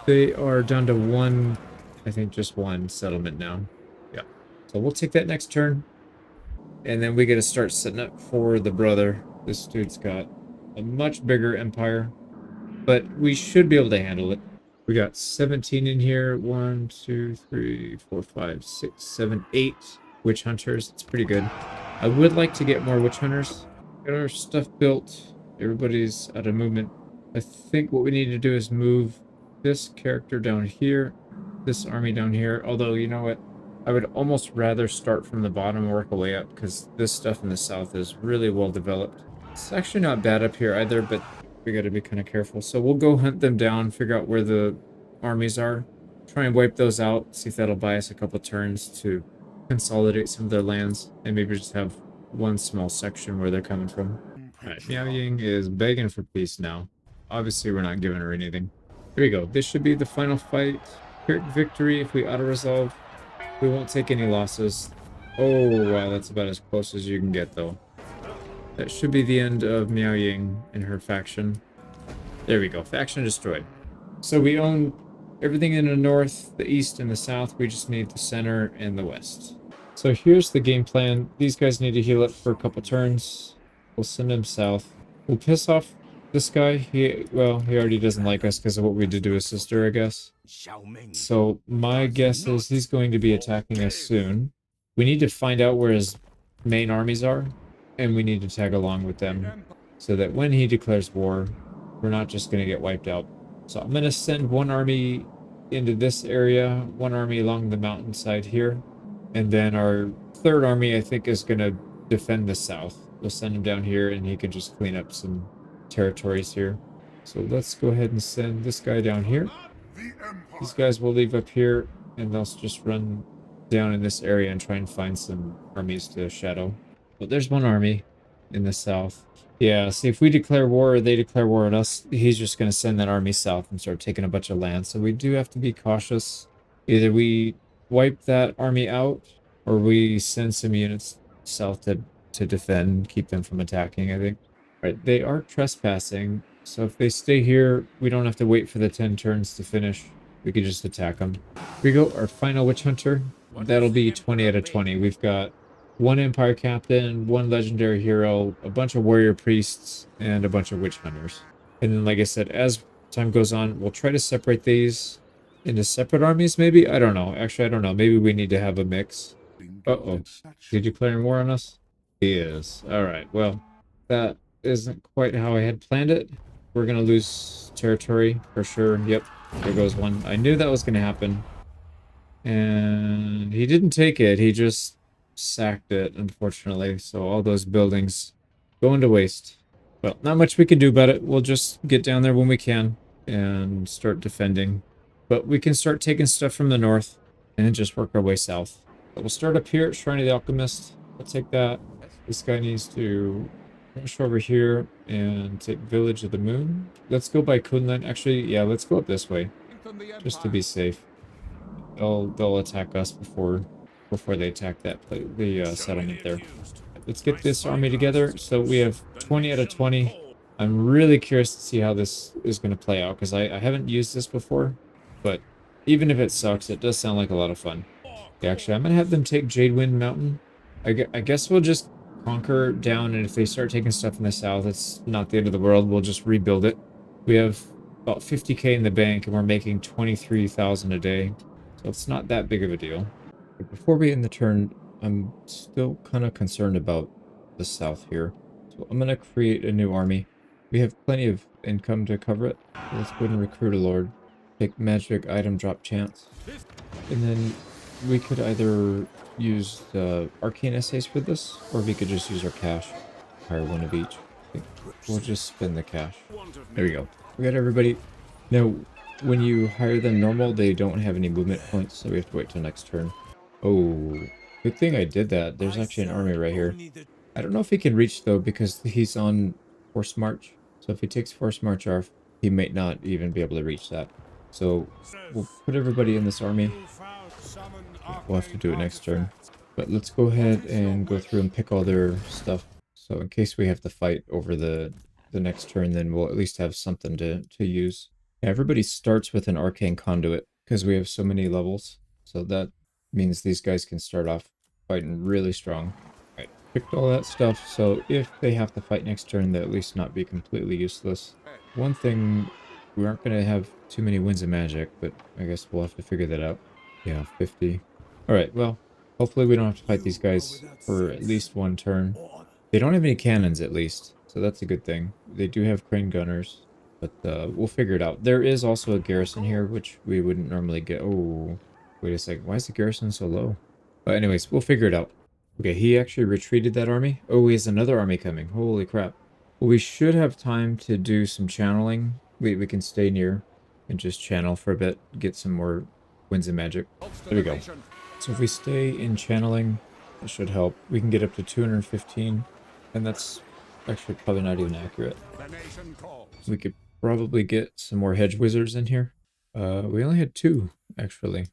They are down to one, I think just one settlement now. Yeah. So we'll take that next turn. And then we gotta start setting up for the brother. This dude's got a much bigger empire. But we should be able to handle it. We got 17 in here. 1, 2, 3, 4, 5, 6, 7, 8 witch hunters. It's pretty good. I would like to get more witch hunters. Get our stuff built. Everybody's out of movement. I think what we need to do is move this character down here, this army down here. Although, you know what? I would almost rather start from the bottom and work our way up, because this stuff in the south is really well developed. It's actually not bad up here either, but we got to be kind of careful. So we'll go hunt them down, figure out where the armies are, try and wipe those out, see if that'll buy us a couple turns to consolidate some of their lands, and maybe just have one small section where they're coming from. Alright, Miao Ying is begging for peace now. Obviously, we're not giving her anything. Here we go. This should be the final fight. Pyrrhic victory if we auto-resolve. We won't take any losses. Oh, wow, that's about as close as you can get, though. That should be the end of Miao Ying and her faction. There we go. Faction destroyed. So we own everything in the north, the east, and the south. We just need the center and the west. So here's the game plan. These guys need to heal up for a couple turns. We'll send him south. We'll piss off this guy. He already doesn't like us because of what we did to his sister, I guess. So my guess is he's going to be attacking us soon. We need to find out where his main armies are, and we need to tag along with them. so that when he declares war, we're not just going to get wiped out. So I'm going to send one army into this area, one army along the mountainside here, and then our third army, I think, is going to defend the south. We'll send him down here, and he can just clean up some territories here. So let's go ahead and send this guy down here. The These Empire. guys will leave up here, and they'll just run down in this area and try and find some armies to shadow. But there's one army in the south. Yeah, see, if we declare war or they declare war on us, he's just going to send that army south and start taking a bunch of land. So we do have to be cautious. Either we wipe that army out, or we send some units south to defend, keep them from attacking, I think. Right, they are trespassing, so if they stay here, we don't have to wait for the 10 turns to finish. We could just attack them. Here we go, our final Witch Hunter. That'll be 20 out of 20. We've got one Empire Captain, one Legendary Hero, a bunch of Warrior Priests, and a bunch of Witch Hunters. And then, like I said, as time goes on, we'll try to separate these into separate armies, maybe? I don't know. Actually, I don't know. Maybe we need to have a mix. Uh-oh. Is he declaring war on us? He is. Alright, well, that isn't quite how I had planned it. We're going to lose territory for sure. Yep, there goes one. I knew that was going to happen. And he didn't take it. He just sacked it, unfortunately. So all those buildings going to waste. Well, not much we can do about it. We'll just get down there when we can and start defending. But we can start taking stuff from the north and just work our way south. But we'll start up here at Shrine of the Alchemist. We'll take that. This guy needs to rush over here and take Village of the Moon. Let's go by Kunlun. Actually, yeah, let's go up this way, just to be safe. They'll attack us before they attack that settlement there. Let's get this army together. So we have 20 out of 20. I'm really curious to see how this is going to play out, because I haven't used this before, but even if it sucks, it does sound like a lot of fun. Yeah, actually, I'm going to have them take Jadewind Mountain. I guess we'll just conquer down, and if they start taking stuff in the south, it's not the end of the world. We'll just rebuild it. We have about 50k in the bank, and we're making 23,000 a day, so it's not that big of a deal. But before we end the turn, I'm still kind of concerned about the south here, so I'm going to create a new army. We have plenty of income to cover it. Let's go ahead and recruit a lord. Take magic item drop chance, and then we could either use the arcane essays for this, or we could just use our cash. Hire one of each. I think we'll just spend the cash. There we go. We got everybody. Now, when you hire them normal, they don't have any movement points, so we have to wait till next turn. Oh, good thing I did that. There's actually an army right here. I don't know if he can reach, though, because he's on Force March. So if he takes Force March off, he might not even be able to reach that. So we'll put everybody in this army. We'll have to do it next turn. But let's go ahead and go through and pick all their stuff. So in case we have to fight over the next turn, then we'll at least have something to use. Yeah, everybody starts with an arcane conduit because we have so many levels. So that means these guys can start off fighting really strong. Alright, picked all that stuff, so if they have to fight next turn, they'll at least not be completely useless. One thing, we aren't going to have too many winds of magic, but I guess we'll have to figure that out. Yeah, 50. Alright, well, hopefully we don't have to fight these guys for at least one turn. They don't have any cannons, at least, so that's a good thing. They do have crane gunners, but we'll figure it out. There is also a garrison here, which we wouldn't normally get. Oh, wait a second. Why is the garrison so low? But anyways, we'll figure it out. Okay, he actually retreated that army. Oh, he has another army coming. Holy crap. Well, we should have time to do some channeling. We can stay near and just channel for a bit, get some more winds of magic. There we go. So if we stay in channeling, it should help. We can get up to 215, and that's actually probably not even accurate. We could probably get some more hedge wizards in here. We only had 2, actually.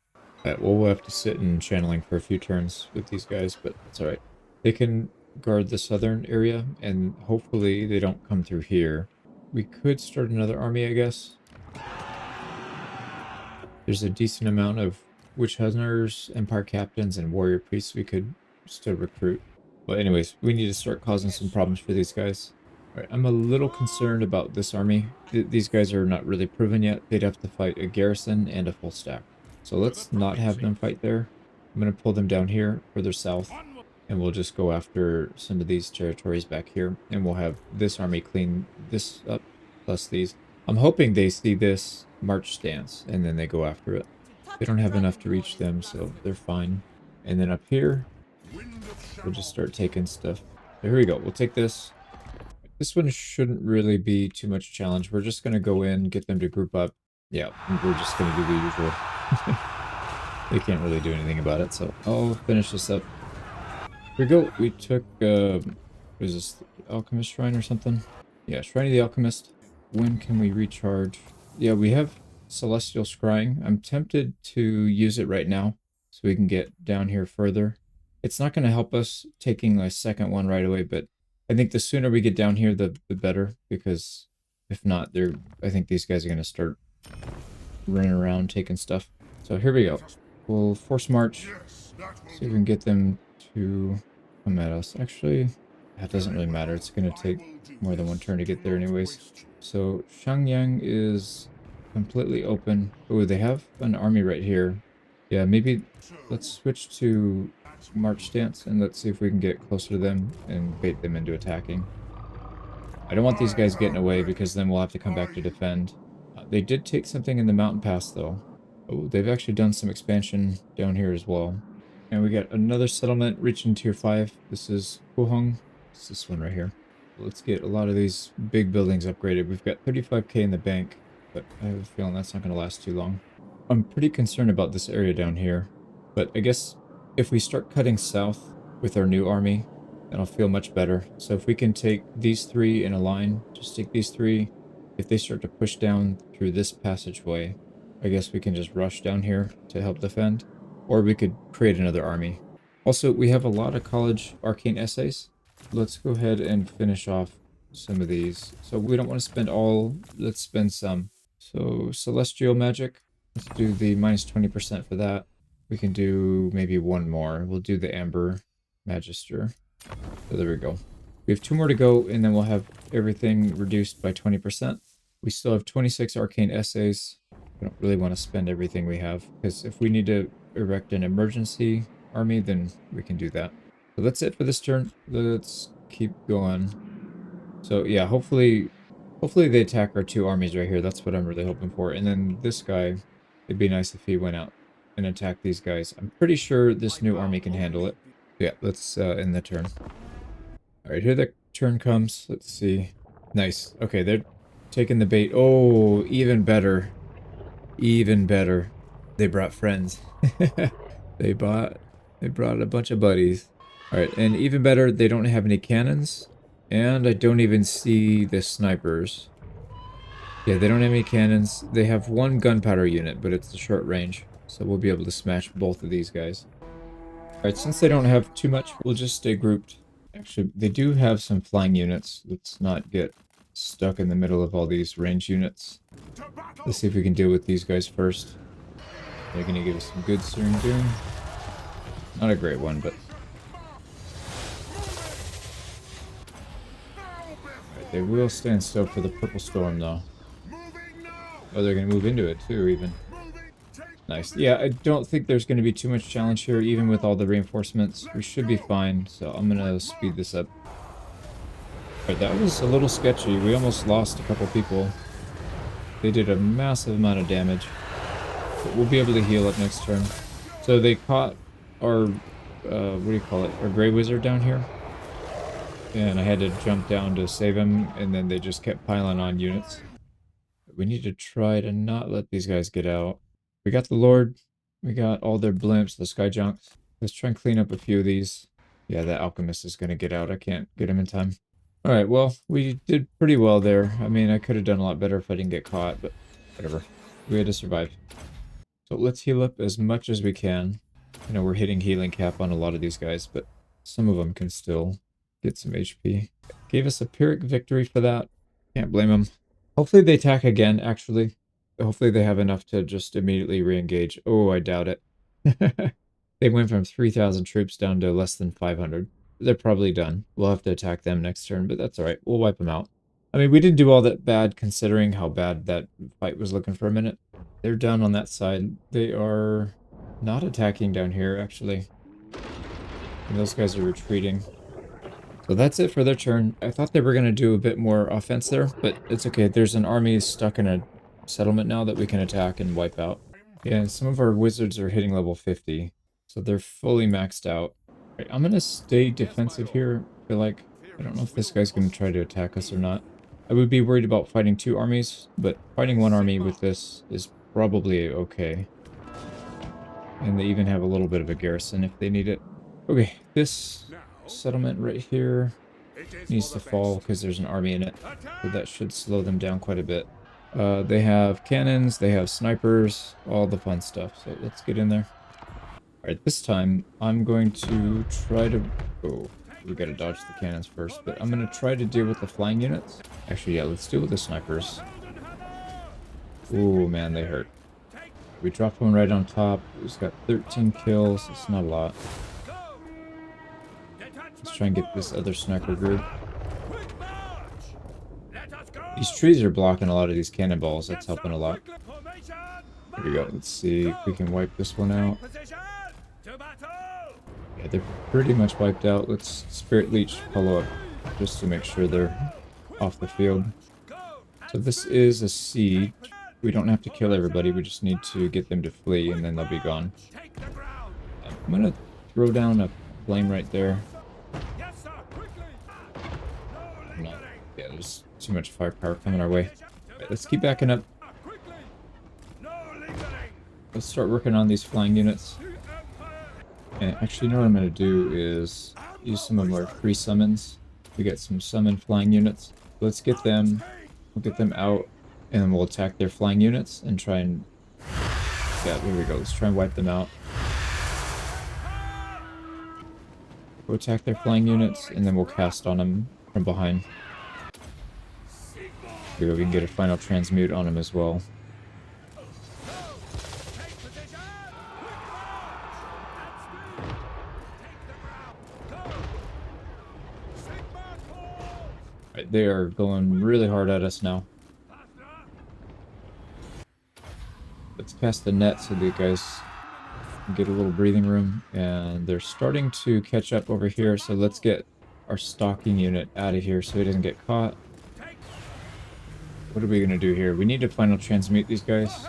Well, we'll have to sit in channeling for a few turns with these guys, but that's alright. They can guard the southern area, and hopefully they don't come through here. We could start another army, I guess. There's a decent amount of witch hunters, empire captains, and warrior priests we could still recruit. But anyways, we need to start causing some problems for these guys. Alright, I'm a little concerned about this army. These guys are not really proven yet. They'd have to fight a garrison and a full stack. So let's not have them fight there. I'm going to pull them down here, further south, and we'll just go after some of these territories back here, and we'll have this army clean this up, plus these. I'm hoping they see this march stance, and then they go after it. They don't have enough to reach them, so they're fine. And then up here, we'll just start taking stuff. So here we go. We'll take this. This one shouldn't really be too much challenge. We're just going to go in, get them to group up. Yeah, we're just going to do the usual. They can't really do anything about it, so I'll finish this up. Here we go. We took, what is this, Alchemist Shrine or something? Yeah, Shrine of the Alchemist. When can we recharge? Yeah, we have Celestial Scrying. I'm tempted to use it right now so we can get down here further. It's not going to help us taking a second one right away, but I think the sooner we get down here, the better, because if not, I think these guys are going to start running around taking stuff. So here we go. We'll force march, see if we can get them to come at us. Actually, that doesn't really matter. It's going to take more than one turn to get there anyways. So Shangyang is completely open. Oh, they have an army right here. Yeah, maybe let's switch to march stance and let's see if we can get closer to them and bait them into attacking. I don't want these guys getting away because then we'll have to come back to defend. They did take something in the mountain pass though. Oh, they've actually done some expansion down here as well. And we got another settlement reaching tier 5. This is Kuhong. It's this one right here. Let's get a lot of these big buildings upgraded. We've got 35k in the bank, but I have a feeling that's not going to last too long. I'm pretty concerned about this area down here, but I guess if we start cutting south with our new army, then I'll feel much better. So if we can take these 3 in a line, just take these 3. If they start to push down through this passageway, I guess we can just rush down here to help defend, or we could create another army. Also, we have a lot of college arcane essays. Let's go ahead and finish off some of these. So we don't want to spend all, let's spend some. So celestial magic, let's do the minus 20% for that. We can do maybe one more. We'll do the amber magister. So there we go. We have 2 more to go, and then we'll have everything reduced by 20%. We still have 26 arcane essays. We don't really want to spend everything we have, because if we need to erect an emergency army, then we can do that. So that's it for this turn. Let's keep going. So yeah, hopefully they attack our 2 armies right here. That's what I'm really hoping for. And then this guy, it'd be nice if he went out and attacked these guys. I'm pretty sure this new army can handle it. Yeah, let's end the turn. Alright, here the turn comes. Let's see. Nice. Okay, they're taking the bait. Oh, even better. Even better. They brought friends. They brought a bunch of buddies. Alright, and even better, they don't have any cannons. And I don't even see the snipers. Yeah, they don't have any cannons. They have 1 gunpowder unit, but it's a short range. So we'll be able to smash both of these guys. Alright, since they don't have too much, we'll just stay grouped. Actually, they do have some flying units. Let's not get stuck in the middle of all these range units. Let's see if we can deal with these guys first. They're going to give us some good searing doom. Not a great one, but... Alright, they will stand still for the purple storm, though. Oh, they're going to move into it, too, even. Nice. Yeah, I don't think there's going to be too much challenge here, even with all the reinforcements. We should be fine, so I'm going to speed this up. Alright, that was a little sketchy. We almost lost a couple people. They did a massive amount of damage. But we'll be able to heal up next turn. So they caught our, what do you call it? Our Grey Wizard down here. And I had to jump down to save him, and then they just kept piling on units. We need to try to not let these guys get out. We got the Lord. We got all their blimps, the Sky Junks. Let's try and clean up a few of these. Yeah, the Alchemist is going to get out. I can't get him in time. Alright, well, we did pretty well there. I mean, I could have done a lot better if I didn't get caught, but whatever. We had to survive. So let's heal up as much as we can. I know we're hitting healing cap on a lot of these guys, but some of them can still get some HP. Gave us a Pyrrhic victory for that. Can't blame them. Hopefully they attack again, actually. Hopefully they have enough to just immediately re-engage. Oh, I doubt it. They went from 3,000 troops down to less than 500. They're probably done. We'll have to attack them next turn, but that's alright. We'll wipe them out. I mean, we didn't do all that bad considering how bad that fight was looking for a minute. They're down on that side. They are not attacking down here, actually. And those guys are retreating. So that's it for their turn. I thought they were going to do a bit more offense there, but it's okay. There's an army stuck in a settlement now that we can attack and wipe out. Yeah, and some of our wizards are hitting level 50, so they're fully maxed out. Right, I'm going to stay defensive here. I feel like, I don't know if this guy's going to try to attack us or not. I would be worried about fighting 2 armies, but fighting 1 army with this is probably okay. And they even have a little bit of a garrison if they need it. Okay, this settlement right here needs to fall because there's an army in it. So that should slow them down quite a bit. They have cannons, they have snipers, all the fun stuff. So let's get in there. Alright, this time I'm going to try to... Oh, we gotta dodge the cannons first. But I'm gonna try to deal with the flying units. Actually, yeah, let's deal with the snipers. Ooh, man, they hurt. We dropped one right on top. He's got 13 kills. It's not a lot. Let's try and get this other sniper group. These trees are blocking a lot of these cannonballs. That's helping a lot. Here we go. Let's see if we can wipe this one out. Yeah, they're pretty much wiped out. Let's Spirit Leech follow up just to make sure they're off the field. So this is a siege. We don't have to kill everybody. We just need to get them to flee and then they'll be gone. I'm going to throw down a flame right there. No, yeah, there's too much firepower coming our way. Right, let's keep backing up. Let's start working on these flying units. And actually, you know what I'm going to do is use some of our free summons. We get some summon flying units. Let's get them. We'll get them out. And then we'll attack their flying units and try and... Yeah, there we go. Let's try and wipe them out. We'll attack their flying units, and then we'll cast on them from behind. Here we go. We can get a final transmute on them as well. Right, they are going really hard at us now. Let's cast the net so the guys can get a little breathing room. And they're starting to catch up over here, so let's get our stalking unit out of here so he doesn't get caught. What are we going to do here? We need to final transmute these guys.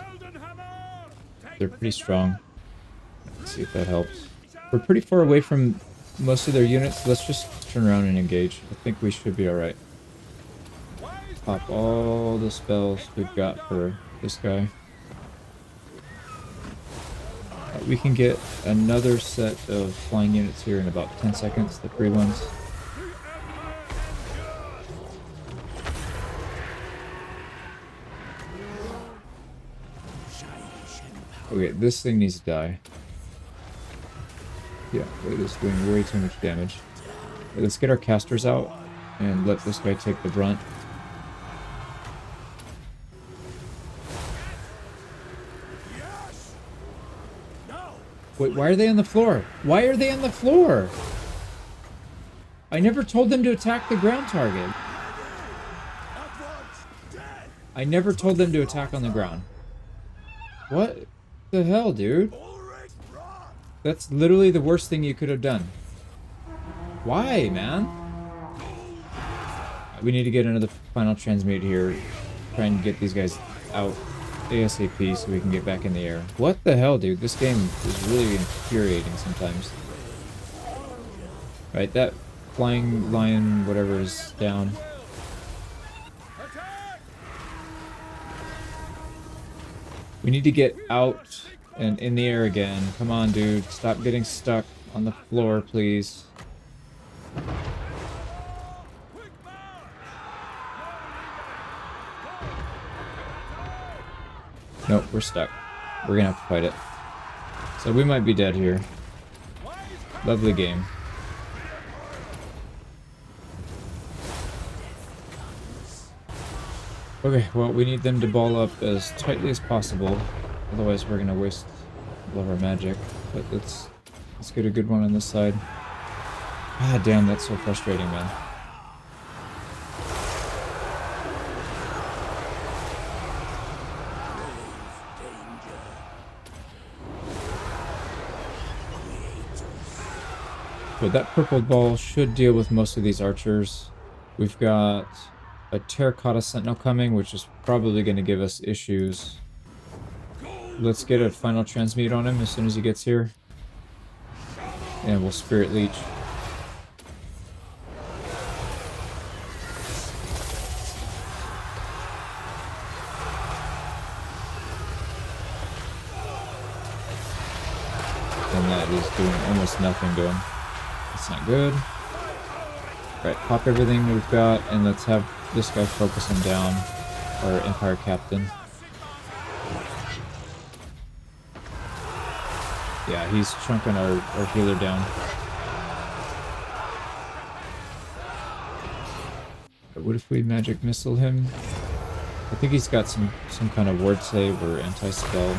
They're pretty strong. Let's see if that helps. We're pretty far away from most of their units. Let's just turn around and engage. I think we should be alright. Pop all the spells we've got for this guy. We can get another set of flying units here in about 10 seconds, the free ones. Okay, this thing needs to die. Yeah, it is doing way too much damage. Okay, let's get our casters out and let this guy take the brunt. Wait, why are they on the floor? Why are they on the floor? I never told them to attack the ground target. I never told them to attack on the ground. What the hell, dude? That's literally the worst thing you could have done. Why, man? We need to get another final transmute here. Try and get these guys out ASAP so we can get back in the air. What the hell, dude? This game is really infuriating sometimes. Right, that flying lion, whatever, is down. We need to get out and in the air again. Come on, dude. Stop getting stuck on the floor, please. Nope, we're stuck. We're gonna have to fight it. So we might be dead here. Lovely game. Okay, well, we need them to ball up as tightly as possible. Otherwise, we're gonna waste all of our magic. But let's get a good one on this side. Ah, damn, that's so frustrating, man. So that purple ball should deal with most of these archers. We've got a terracotta sentinel coming, which is probably going to give us issues. Let's get a final transmute on him as soon as he gets here. And we'll Spirit Leech. And that is doing almost nothing to him. That's not good. Alright, pop everything we've got, and let's have this guy focus him down. Our Empire Captain. Yeah, he's chunking our healer down. But what if we magic missile him? I think he's got some kind of ward save or anti-spell.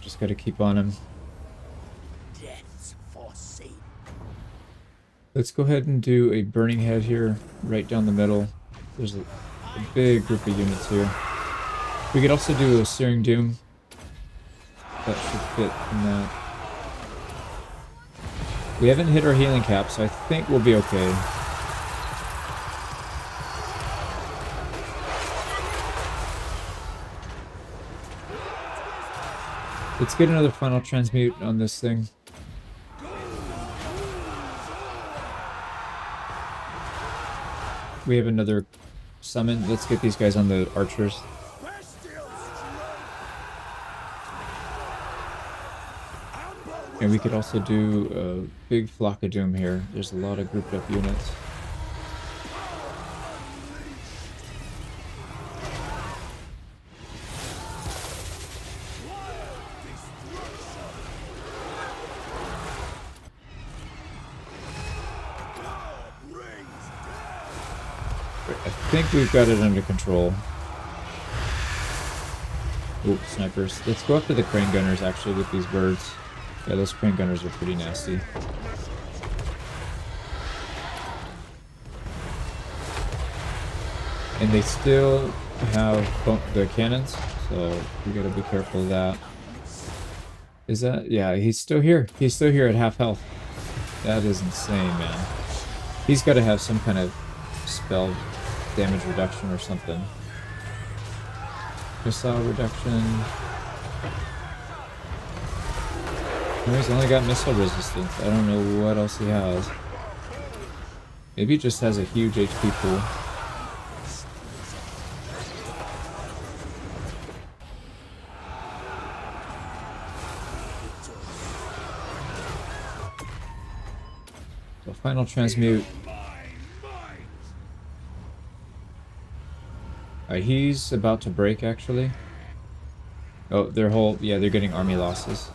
Just gotta keep on him. Let's go ahead and do a Burning Head here, right down the middle. There's a big group of units here. We could also do a Searing Doom. That should fit in that. We haven't hit our healing cap, so I think we'll be okay. Let's get another final transmute on this thing. We have another summon. Let's get these guys on the archers. And we could also do a big flock of doom here. There's a lot of grouped up units. I think we've got it under control. Oop, snipers. Let's go after the crane gunners actually with these birds. Yeah, those crane gunners are pretty nasty. And they still have the cannons, so we gotta be careful of that. Is that? Yeah, he's still here. He's still here at half health. That is insane, man. He's gotta have some kind of spell damage reduction or something. Missile reduction. No, he's only got missile resistance. I don't know what else he has. Maybe he just has a huge HP pool. So final transmute. He's about to break, actually. Oh, they're getting army losses.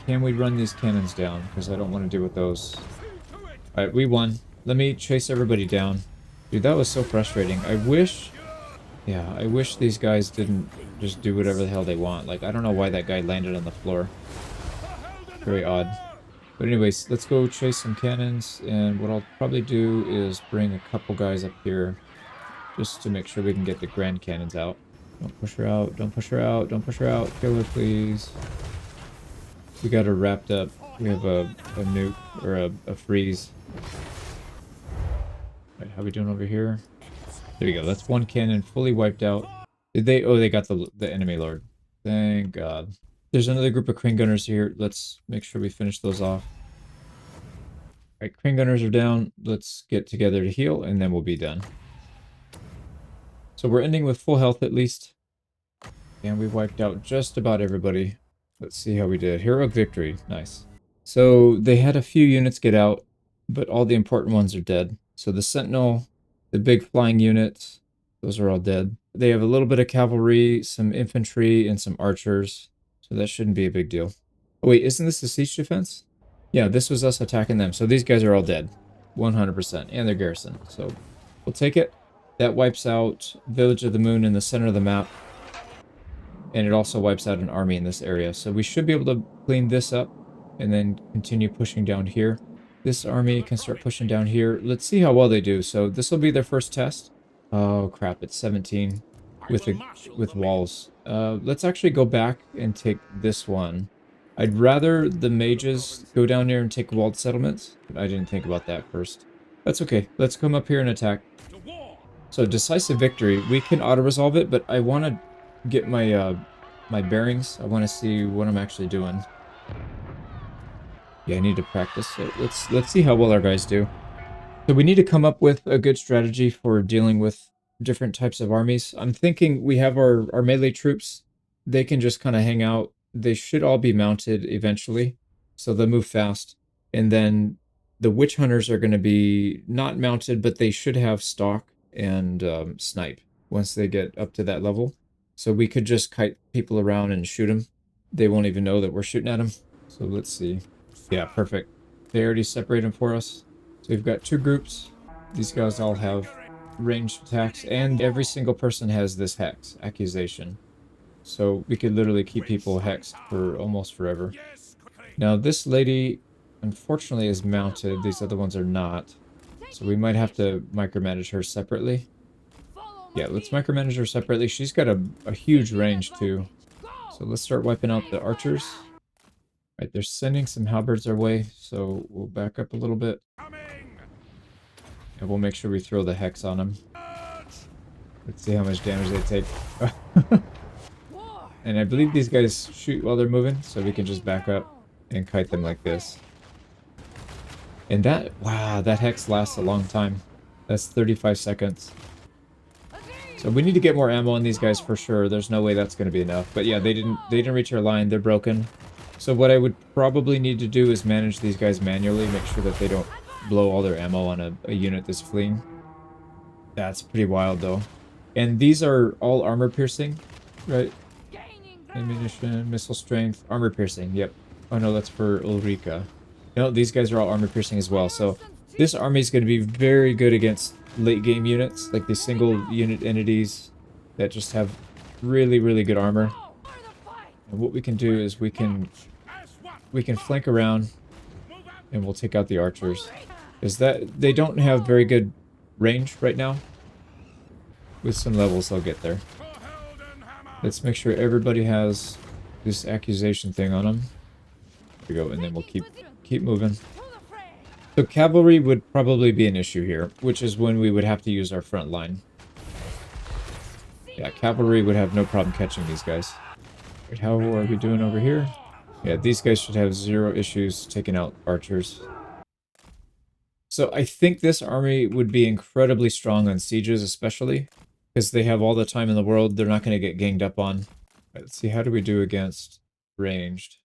Can we run these cannons down? Because I don't want to deal with those. Alright, we won. Let me chase everybody down. Dude, that was so frustrating. I wish these guys didn't just do whatever the hell they want. Like, I don't know why that guy landed on the floor. Very odd. But anyways, let's go chase some cannons, and what I'll probably do is bring a couple guys up here just to make sure we can get the grand cannons out. Don't push her out, don't push her out, don't push her out. Kill her, please. We got her wrapped up. We have a nuke, or a freeze. Right, how we doing over here? There we go, that's one cannon fully wiped out. Did they? Oh, they got the enemy lord. Thank God. There's another group of crane gunners here. Let's make sure we finish those off. Alright, crane gunners are down. Let's get together to heal, and then we'll be done. So we're ending with full health at least. And we wiped out just about everybody. Let's see how we did. Heroic victory. Nice. So they had a few units get out, but all the important ones are dead. So the Sentinel, the big flying units, those are all dead. They have a little bit of cavalry, some infantry, and some archers. So that shouldn't be a big deal. Oh wait, isn't this the siege defense? Yeah, this was us attacking them. So these guys are all dead. 100%. And their garrison. So we'll take it. That wipes out Village of the Moon in the center of the map. And it also wipes out an army in this area. So we should be able to clean this up and then continue pushing down here. This army can start pushing down here. Let's see how well they do. So this will be their first test. Oh crap, it's 17 with walls. Let's actually go back and take this one. I'd rather the mages go down there and take walled settlements. I didn't think about that first. That's okay. Let's come up here and attack. So decisive victory. We can auto-resolve it, but I want to get my my bearings. I want to see what I'm actually doing. Yeah, I need to practice. So let's see how well our guys do. So we need to come up with a good strategy for dealing with different types of armies. I'm thinking we have our melee troops. They can just kind of hang out. They should all be mounted eventually, so they'll move fast. And then the witch hunters are going to be not mounted, but they should have stock and snipe once they get up to that level. So we could just kite people around and shoot them. They won't even know that we're shooting at them. So let's see. Yeah, perfect. They already separate them for us. So we've got two groups. These guys all have ranged attacks, and every single person has this hex accusation. So we could literally keep people hexed for almost forever. Now this lady, unfortunately, is mounted. These other ones are not. So we might have to micromanage her separately. Yeah, let's micromanage her separately. She's got a huge range too. So let's start wiping out the archers. Right, they're sending some halberds our way, so we'll back up a little bit. And we'll make sure we throw the hex on them. Let's see how much damage they take. And I believe these guys shoot while they're moving, so we can just back up and kite them like this. And that, wow, that hex lasts a long time. That's 35 seconds. So we need to get more ammo on these guys for sure. There's no way that's going to be enough. But yeah, they didn't reach our line. They're broken. So what I would probably need to do is manage these guys manually, make sure that they don't blow all their ammo on a unit that's fleeing. That's pretty wild though. And these are all armor piercing, right? Ammunition, missile strength, armor piercing, yep. Oh no, that's for Ulrika. No, these guys are all armor piercing as well. So this army is going to be very good against late game units, like these single unit entities that just have really, really good armor. And what we can do is we can flank around and we'll take out the archers. Is that they don't have very good range right now. With some levels they'll get there. Let's make sure everybody has this accusation thing on them. There we go, and then we'll keep moving. So cavalry would probably be an issue here, which is when we would have to use our front line. Yeah, cavalry would have no problem catching these guys. Wait, how are we doing over here? Yeah, these guys should have zero issues taking out archers. So I think this army would be incredibly strong on sieges, especially because they have all the time in the world. They're not going to get ganged up on. Let's see, how do we do against ranged?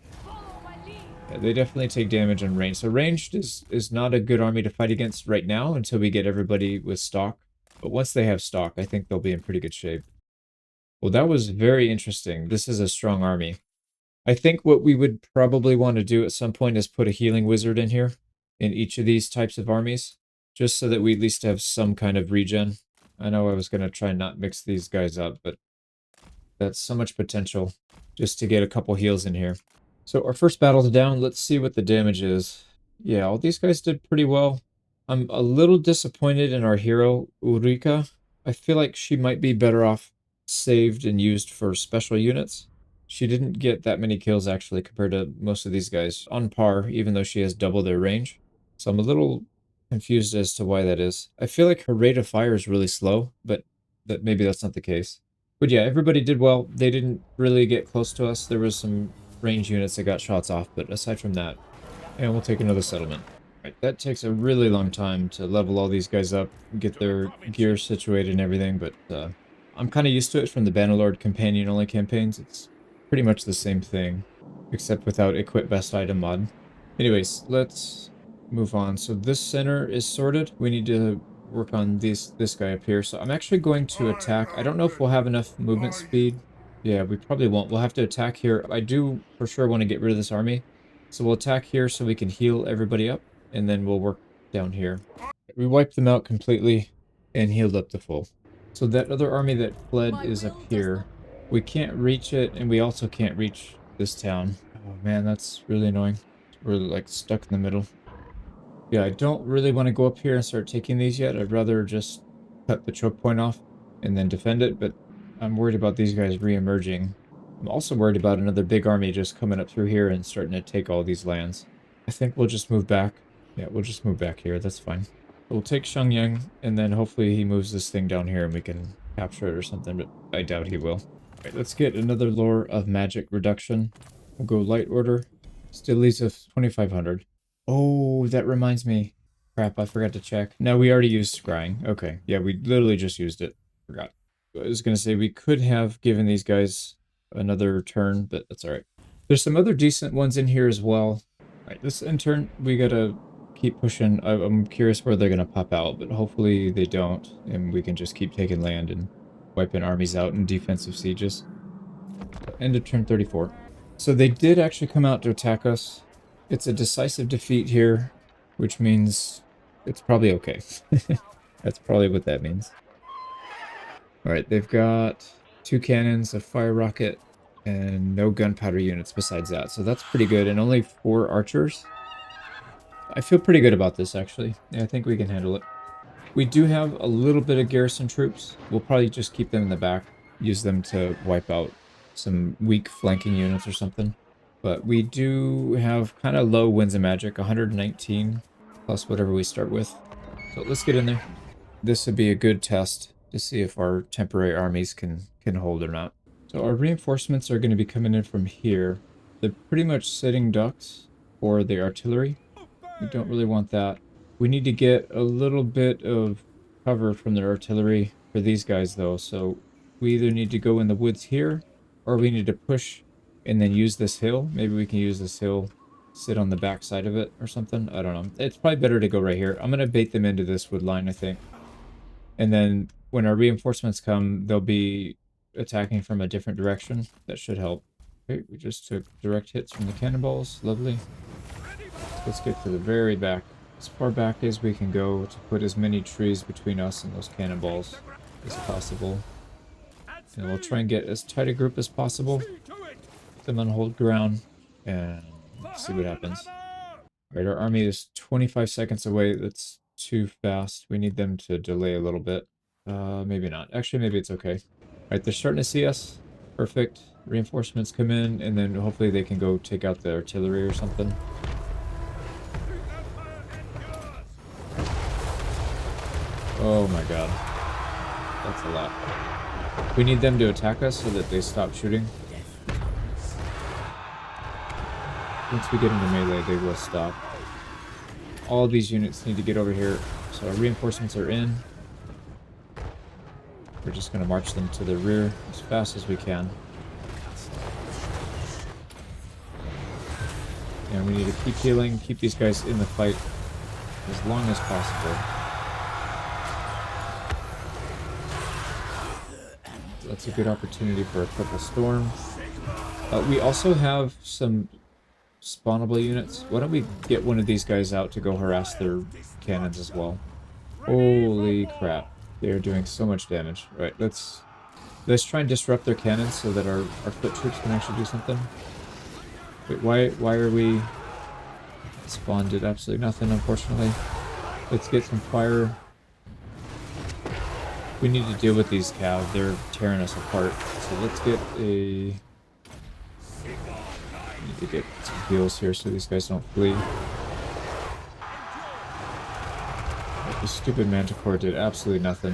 Yeah, they definitely take damage on ranged. So ranged is not a good army to fight against right now until we get everybody with stock. But once they have stock, I think they'll be in pretty good shape. Well, that was very interesting. This is a strong army. I think what we would probably want to do at some point is put a healing wizard in here in each of these types of armies, just so that we at least have some kind of regen. I know I was going to try and not mix these guys up, but that's so much potential just to get a couple heals in here. So our first battle's down. Let's see what the damage is. Yeah, all these guys did pretty well. I'm a little disappointed in our hero, Ulrika. I feel like she might be better off saved and used for special units. She didn't get that many kills actually compared to most of these guys. On par, even though she has double their range. So I'm a little confused as to why that is. I feel like her rate of fire is really slow, but maybe that's not the case. But yeah, everybody did well. They didn't really get close to us. There was some range units that got shots off, but aside from that, and we'll take another settlement. Right, that takes a really long time to level all these guys up, get their gear situated and everything, but I'm kind of used to it from the Bannerlord companion-only campaigns. It's pretty much the same thing, except without equip best item mod. Anyways, let's move on. So this center is sorted. We need to work on this guy up here. So I'm actually going to attack. I don't know if we'll have enough movement speed. Yeah, we probably won't. We'll have to attack here. I do for sure want to get rid of this army. So we'll attack here so we can heal everybody up, and then we'll work down here. We wiped them out completely and healed up to full. So that other army that fled is up here. We can't reach it, and we also can't reach this town. Oh man, that's really annoying. We're like stuck in the middle. Yeah, I don't really want to go up here and start taking these yet. I'd rather just cut the choke point off and then defend it, but I'm worried about these guys re-emerging. I'm also worried about another big army just coming up through here and starting to take all these lands. I think we'll just move back. Yeah, we'll just move back here. That's fine. We'll take Shangyang, and then hopefully he moves this thing down here and we can capture it or something, but I doubt he will. Alright, let's get another lore of magic reduction. We'll go light order. Still leaves us 2,500. Oh, that reminds me. Crap, I forgot to check. No, we already used scrying. Okay, yeah, we literally just used it. Forgot. I was going to say we could have given these guys another turn, but that's alright. There's some other decent ones in here as well. Alright, this intern, we gotta keep pushing. I'm curious where they're going to pop out, but hopefully they don't, and we can just keep taking land and wiping armies out in defensive sieges. End of turn 34. So they did actually come out to attack us. It's a decisive defeat here, which means it's probably okay. That's probably what that means. Alright, they've got 2 cannons, a fire rocket, and no gunpowder units besides that. So that's pretty good, and only 4 archers. I feel pretty good about this, actually. Yeah, I think we can handle it. We do have a little bit of garrison troops. We'll probably just keep them in the back, use them to wipe out some weak flanking units or something. But we do have kind of low winds of magic, 119 plus whatever we start with. So let's get in there. This would be a good test to see if our temporary armies can hold or not. So our reinforcements are going to be coming in from here. They're pretty much sitting ducks for the artillery. We don't really want that. We need to get a little bit of cover from their artillery for these guys though. So we either need to go in the woods here or we need to push and then use this hill. Maybe we can use this hill, sit on the back side of it or something. I don't know. It's probably better to go right here. I'm going to bait them into this wood line, I think. And then when our reinforcements come, they'll be attacking from a different direction. That should help. Okay, we just took direct hits from the cannonballs. Lovely. Let's get to the very back. As far back as we can go to put as many trees between us and those cannonballs as possible. And we'll try and get as tight a group as possible. Put them on hold ground and see what happens. Alright, our army is 25 seconds away. That's too fast. We need them to delay a little bit. Maybe not. Actually, maybe it's okay. Alright, they're starting to see us. Perfect. Reinforcements come in, and then hopefully they can go take out the artillery or something. Oh my god. That's a lot. We need them to attack us so that they stop shooting. Once we get into melee, they will stop. All of these units need to get over here. So our reinforcements are in. We're just going to march them to the rear as fast as we can. And we need to keep healing, keep these guys in the fight as long as possible. That's a good opportunity for a purple storm. We also have some spawnable units. Why don't we get one of these guys out to go harass their cannons as well? Holy crap. They're doing so much damage. Right, let's try and disrupt their cannons so that our foot troops can actually do something. Wait, why are we... Spawn did absolutely nothing, unfortunately. Let's get some fire. We need to deal with these cav. They're tearing us apart. So let's get a... Need to get some heals here so these guys don't flee. The stupid Manticore did absolutely nothing.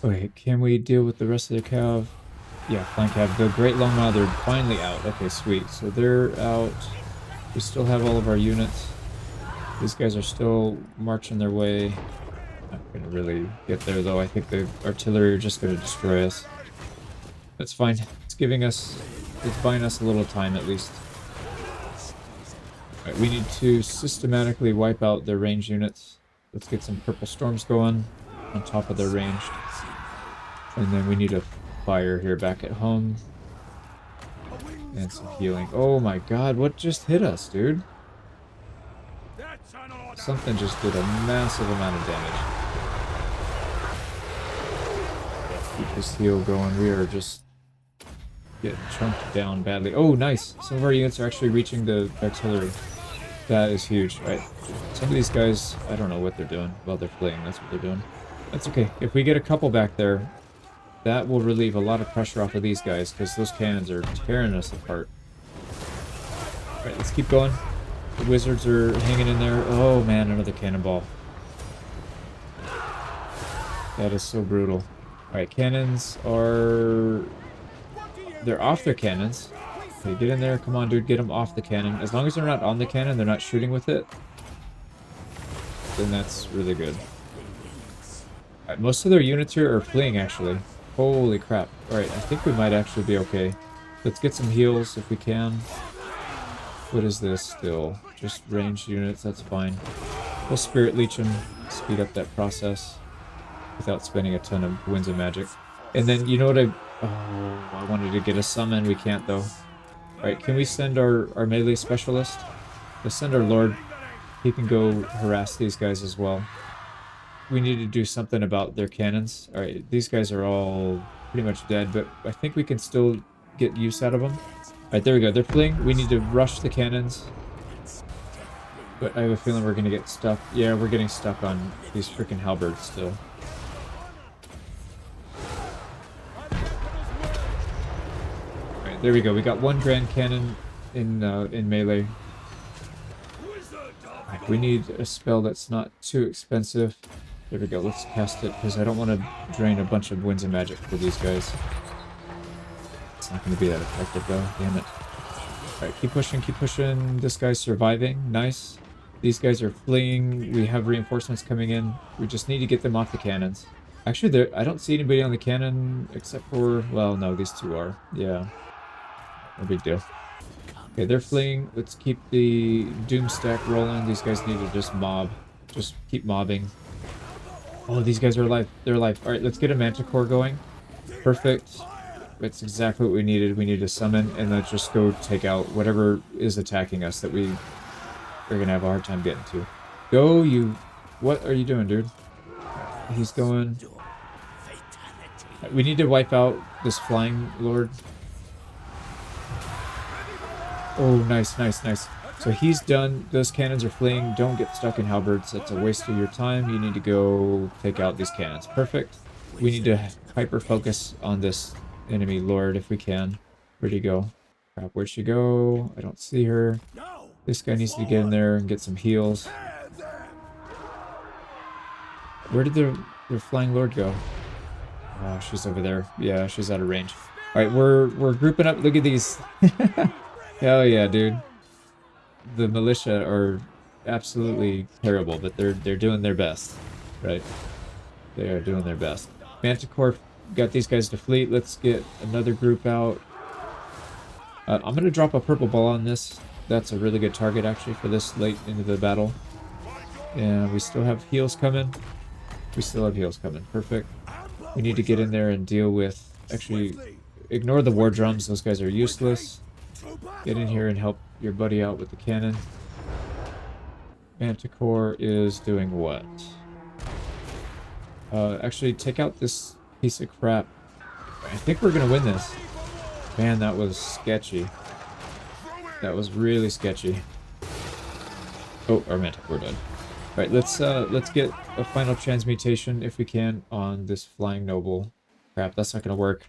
Okay, can we deal with the rest of the cav? Yeah, flank cav. The Great Longmouth, they're finally out. Okay, sweet. So they're out. We still have all of our units. These guys are still marching their way. Not gonna really get there though. I think the artillery are just gonna destroy us. That's fine. It's buying us a little time at least. Alright, we need to systematically wipe out their ranged units. Let's get some purple storms going on top of their ranged. And then we need a fire here back at home. And some healing. Oh my god, what just hit us, dude? Something just did a massive amount of damage. Keep this heal going. We are just getting chunked down badly. Oh, nice. Some of our units are actually reaching the artillery. That is huge, right? Some of these guys, I don't know what they're doing. Well, they're fleeing. That's what they're doing. That's okay. If we get a couple back there, that will relieve a lot of pressure off of these guys, because those cannons are tearing us apart. Alright, let's keep going. The wizards are hanging in there. Oh man, another cannonball. That is so brutal. Alright, cannons are... They're off their cannons. Okay, get in there. Come on, dude. Get them off the cannon. As long as they're not on the cannon, they're not shooting with it, then that's really good. Alright, most of their units here are fleeing, actually. Holy crap. Alright, I think we might actually be okay. Let's get some heals if we can. What is this still? Just ranged units, that's fine. We'll Spirit Leech them, speed up that process without spending a ton of Winds of Magic. And then, you know what I wanted to get a summon. We can't, though. Alright, can we send our melee specialist? Let's send our Lord. He can go harass these guys as well. We need to do something about their cannons. Alright, these guys are all pretty much dead, but I think we can still get use out of them. Alright, there we go. They're fleeing. We need to rush the cannons. But I have a feeling we're going to get stuck. Yeah, we're getting stuck on these freaking halberds still. Alright, there we go. We got one grand cannon in melee. Alright, we need a spell that's not too expensive. There we go. Let's cast it, because I don't want to drain a bunch of Winds of Magic for these guys. It's not going to be that effective, though. Damn it. Alright, keep pushing, keep pushing. This guy's surviving. Nice. These guys are fleeing. We have reinforcements coming in. We just need to get them off the cannons. Actually, I don't see anybody on the cannon except for... Well, no, these two are. Yeah. No big deal. Okay, they're fleeing. Let's keep the Doom stack rolling. These guys need to just mob. Just keep mobbing. Oh, these guys are alive. They're alive. Alright, let's get a Manticore going. Perfect. That's exactly what we needed. We need to summon, and let's just go take out whatever is attacking us that we are going to have a hard time getting to. Go, you... What are you doing, dude? He's going... We need to wipe out this Flying Lord. Oh, nice, nice, nice. So he's done. Those cannons are fleeing. Don't get stuck in halberds. That's a waste of your time. You need to go take out these cannons. Perfect. We need to hyper-focus on this enemy lord if we can. Where'd he go? Crap, where'd she go? I don't see her. This guy needs to get in there and get some heals. Where did the flying lord go? Oh, she's over there. Yeah, she's out of range. Alright, we're grouping up. Look at these. Hell yeah, dude. The militia are absolutely terrible, but they're doing their best. Right? They are doing their best. Manticore got these guys to fleet. Let's get another group out. I'm going to drop a purple ball on this. That's a really good target, actually, for this late into the battle. And we still have heals coming. We still have heals coming. Perfect. We need to get in there and deal with... Actually, ignore the war drums. Those guys are useless. Get in here and help your buddy out with the cannon. Manticore is doing what? Actually, take out this piece of crap. I think we're going to win this. Man, that was sketchy. That was really sketchy. Oh, our Manticore died. Alright, let's get a final transmutation, if we can, on this Flying Noble. Crap, that's not going to work.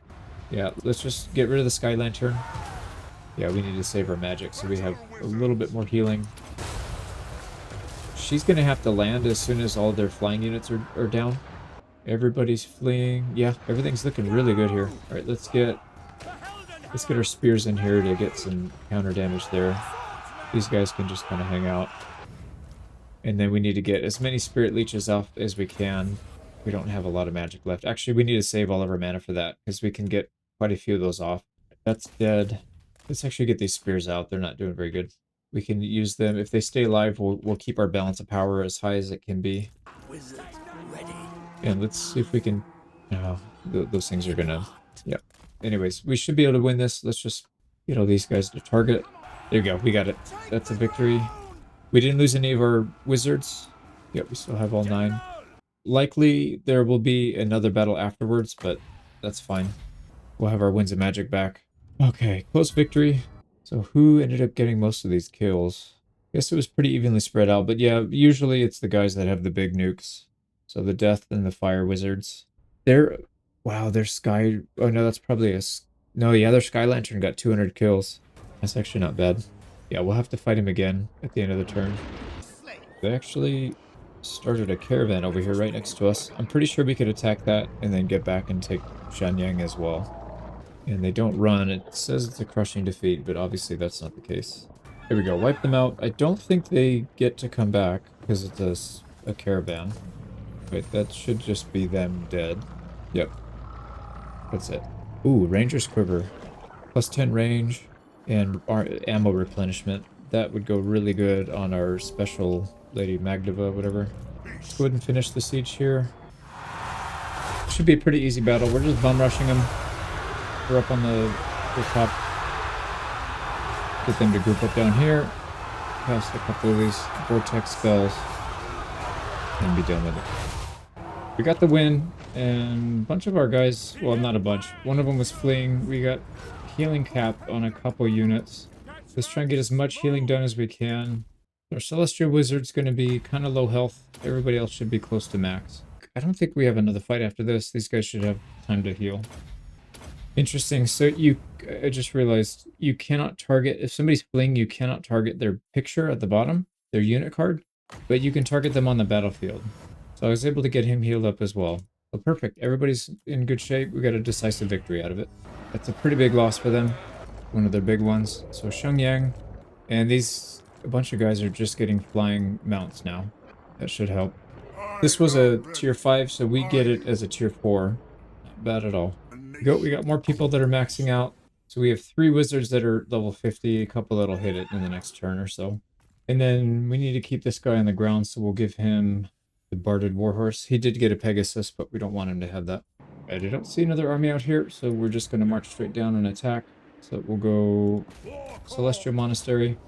Yeah, let's just get rid of the Sky Lantern. Yeah, we need to save our magic, so we have a little bit more healing. She's going to have to land as soon as all their flying units are down. Everybody's fleeing. Yeah, everything's looking really good here. Alright, let's get our spears in here to get some counter damage there. These guys can just kind of hang out. And then we need to get as many Spirit Leeches off as we can. We don't have a lot of magic left. Actually, we need to save all of our mana for that, because we can get quite a few of those off. That's dead. Let's actually get these spears out. They're not doing very good. We can use them. If they stay alive, we'll keep our balance of power as high as it can be. And let's see if we can... No, those things are gonna... Yeah. Anyways, we should be able to win this. Let's just get all these guys to target. There you go. We got it. That's a victory. We didn't lose any of our wizards. Yep, we still have all 9. Likely there will be another battle afterwards, but that's fine. We'll have our Winds of Magic back. Okay, close victory. So who ended up getting most of these kills? Guess it was pretty evenly spread out, but yeah, usually it's the guys that have the big nukes. So the death and the fire wizards. They're, wow, their sky, oh no, that's probably no, yeah, their sky lantern got 200 kills. That's actually not bad. Yeah, we'll have to fight him again at the end of the turn. They actually started a caravan over here right next to us. I'm pretty sure we could attack that and then get back and take Shanyang as well. And they don't run. It says it's a crushing defeat, but obviously that's not the case. Here we go. Wipe them out. I don't think they get to come back because it's a caravan. Wait, that should just be them dead. Yep. That's it. Ooh, Ranger's Quiver. Plus 10 range and our ammo replenishment. That would go really good on our special Lady Magdava, whatever. Let's go ahead and finish the siege here. Should be a pretty easy battle. We're just bum rushing them. We're up on the top. Get them to group up down here. Cast a couple of these vortex spells. And be done with it. We got the win. And a bunch of our guys, well, not a bunch. One of them was fleeing. We got healing cap on a couple units. Let's try and get as much healing done as we can. Our Celestial Wizard's going to be kind of low health. Everybody else should be close to max. I don't think we have another fight after this. These guys should have time to heal. Interesting. So I just realized you cannot target, if somebody's fleeing, you cannot target their picture at the bottom, their unit card, but you can target them on the battlefield. So I was able to get him healed up as well. So perfect. Everybody's in good shape. We got a decisive victory out of it. That's a pretty big loss for them. One of their big ones. So Shengyang, and a bunch of guys are just getting flying mounts now. That should help. This was a tier 5, so we get it as a tier 4. Not bad at all. We got more people that are maxing out. So we have 3 wizards that are level 50, a couple that'll hit it in the next turn or so. And then we need to keep this guy on the ground, so we'll give him the Barded Warhorse. He did get a Pegasus, but we don't want him to have that. I don't see another army out here, so we're just going to march straight down and attack. So we'll go Celestial Monastery.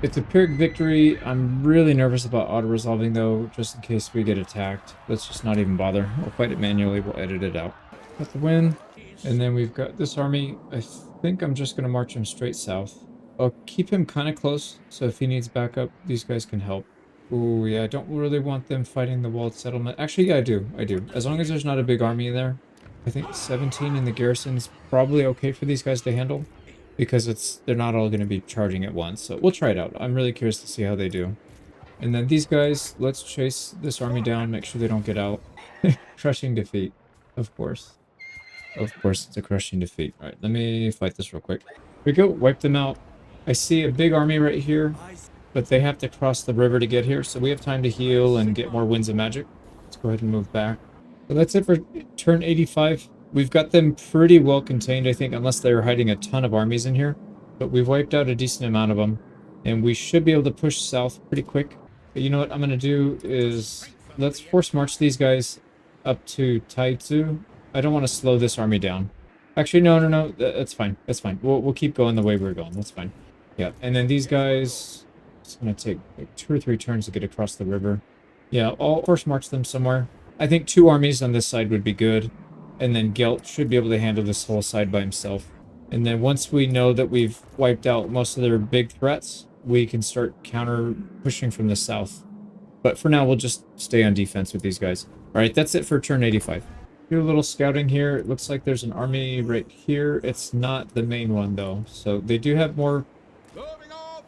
It's a Pyrrhic victory. I'm really nervous about auto-resolving, though, just in case we get attacked. Let's just not even bother. We'll fight it manually. We'll edit it out. Got the win. And then we've got this army. I think I'm just going to march him straight south. I'll keep him kind of close, so if he needs backup, these guys can help. Ooh, yeah, I don't really want them fighting the walled settlement. Actually, yeah, I do. As long as there's not a big army in there. I think 17 in the garrison is probably okay for these guys to handle, because they're not all going to be charging at once. So we'll try it out. I'm really curious to see how they do. And then these guys, let's chase this army down, make sure they don't get out. Crushing defeat, of course. Of course, it's a crushing defeat. All right, let me fight this real quick. Here we go, wipe them out. I see a big army right here, but they have to cross the river to get here, so we have time to heal and get more winds of magic. Let's go ahead and move back. So that's it for turn 85. We've got them pretty well contained, I think, unless they're hiding a ton of armies in here. But we've wiped out a decent amount of them, and we should be able to push south pretty quick. But you know what I'm going to do is, let's force march these guys up to Taitsu. I don't want to slow this army down. Actually, no. That's fine. That's fine. We'll keep going the way we're going. That's fine. Yeah, and then these guys, it's going to take like 2 or 3 turns to get across the river. Yeah, I'll force march them somewhere. I think 2 armies on this side would be good. And then Gelt should be able to handle this whole side by himself. And then once we know that we've wiped out most of their big threats, we can start counter pushing from the south. But for now, we'll just stay on defense with these guys. All right, that's it for turn 85. Do a little scouting here. It looks like there's an army right here. It's not the main one, though. So they do have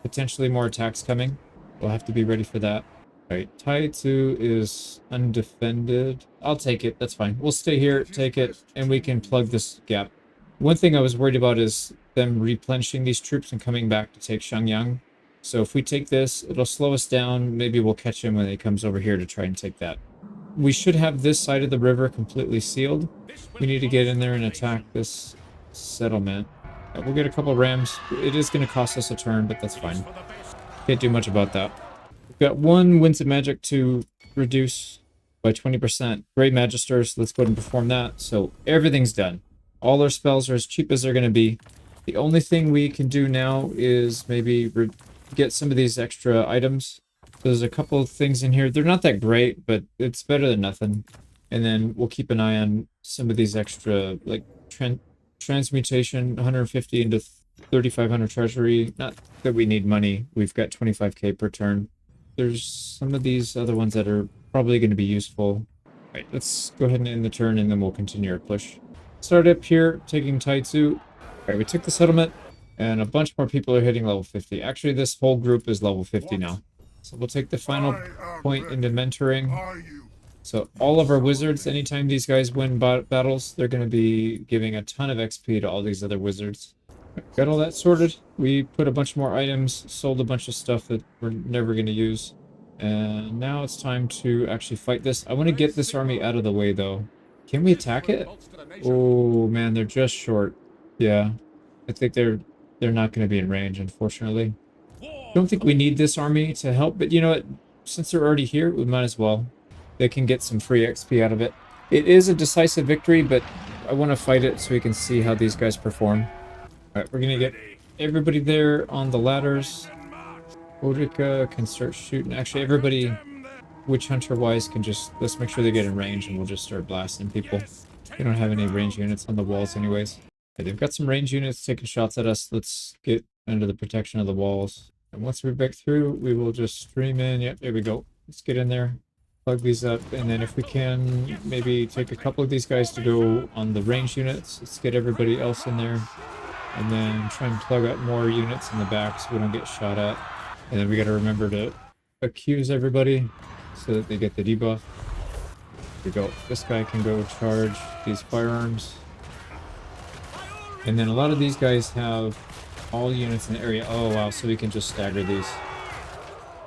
potentially more attacks coming. We'll have to be ready for that. All right, Taitsu is undefended. I'll take it. That's fine. We'll stay here, take it, and we can plug this gap. One thing I was worried about is them replenishing these troops and coming back to take Shengyang. So if we take this, it'll slow us down. Maybe we'll catch him when he comes over here to try and take that. We should have this side of the river completely sealed. We need to get in there and attack this settlement. We'll get a couple rams. It is going to cost us a turn, but that's fine. Can't do much about that. We've got 1 Winds of Magic to reduce by 20%. Great Magisters, let's go ahead and perform that. So everything's done. All our spells are as cheap as they're going to be. The only thing we can do now is maybe get some of these extra items. There's a couple of things in here. They're not that great, but it's better than nothing. And then we'll keep an eye on some of these extra, like, transmutation, 150 into 3,500 treasury. Not that we need money. We've got 25k per turn. There's some of these other ones that are probably going to be useful. Right, let's go ahead and end the turn, and then we'll continue our push. Start up here, taking Taitsu. Alright, we took the settlement, and a bunch more people are hitting level 50. Actually, this whole group is level 50 now. So we'll take the final point into mentoring. Are you? So all of our wizards, anytime these guys win battles, they're going to be giving a ton of XP to all these other wizards. Got all that sorted. We put a bunch more items, sold a bunch of stuff that we're never going to use. And now it's time to actually fight this. I want to get this army out of the way, though. Can we attack it? Oh, man, they're just short. Yeah, I think they're not going to be in range, unfortunately. Don't think we need this army to help, but you know what? Since they're already here, we might as well. They can get some free XP out of it. It is a decisive victory, but I want to fight it so we can see how these guys perform. Alright, we're going to get everybody there on the ladders. Odrika can start shooting. Actually, everybody, Witch Hunter-wise, can just... Let's make sure they get in range, and we'll just start blasting people. We don't have any range units on the walls anyways. Okay, they've got some range units taking shots at us. Let's get under the protection of the walls. And once we break through, we will just stream in. Yep, there we go. Let's get in there. Plug these up, and then if we can, maybe take a couple of these guys to go on the range units. Let's get everybody else in there. And then try and plug up more units in the back so we don't get shot at. And then we got to remember to accuse everybody so that they get the debuff. Here we go. This guy can go charge these firearms. And then a lot of these guys have all units in the area. Oh wow, so we can just stagger these.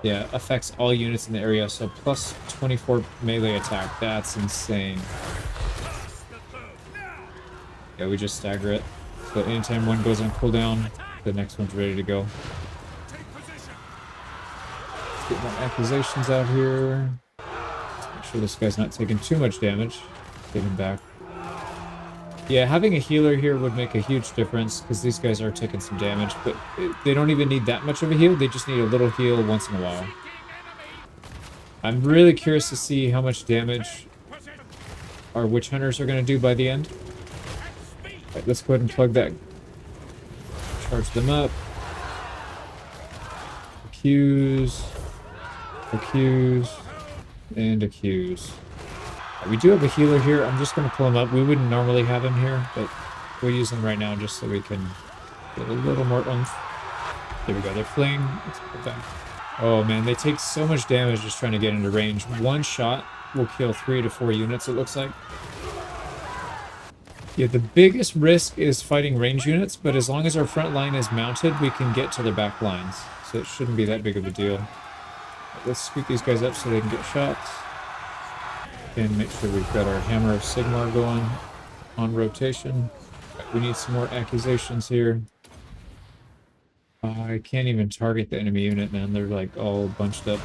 Yeah, affects all units in the area, so plus 24 melee attack. That's insane. Yeah, we just stagger it. So anytime one goes on cooldown, the next one's ready to go. Let's get more accusations out here. Make sure this guy's not taking too much damage. Get him back. Yeah, having a healer here would make a huge difference because these guys are taking some damage, but they don't even need that much of a heal. They just need a little heal once in a while. I'm really curious to see how much damage our witch hunters are going to do by the end. Right, let's go ahead and plug that. Charge them up. Accuse. Accuse. And accuse. We do have a healer here. I'm just going to pull him up. We wouldn't normally have him here, but we'll use him right now just so we can get a little more oomph. There we go. They're fleeing. Let's put them. Oh man, they take so much damage just trying to get into range. One shot will kill 3 to 4 units, it looks like. Yeah, the biggest risk is fighting range units, but as long as our front line is mounted, we can get to their back lines. So it shouldn't be that big of a deal. Let's scoop these guys up so they can get shots. And make sure we've got our Hammer of Sigmar going on rotation. We need some more accusations here. I can't even target the enemy unit, man. They're like all bunched up.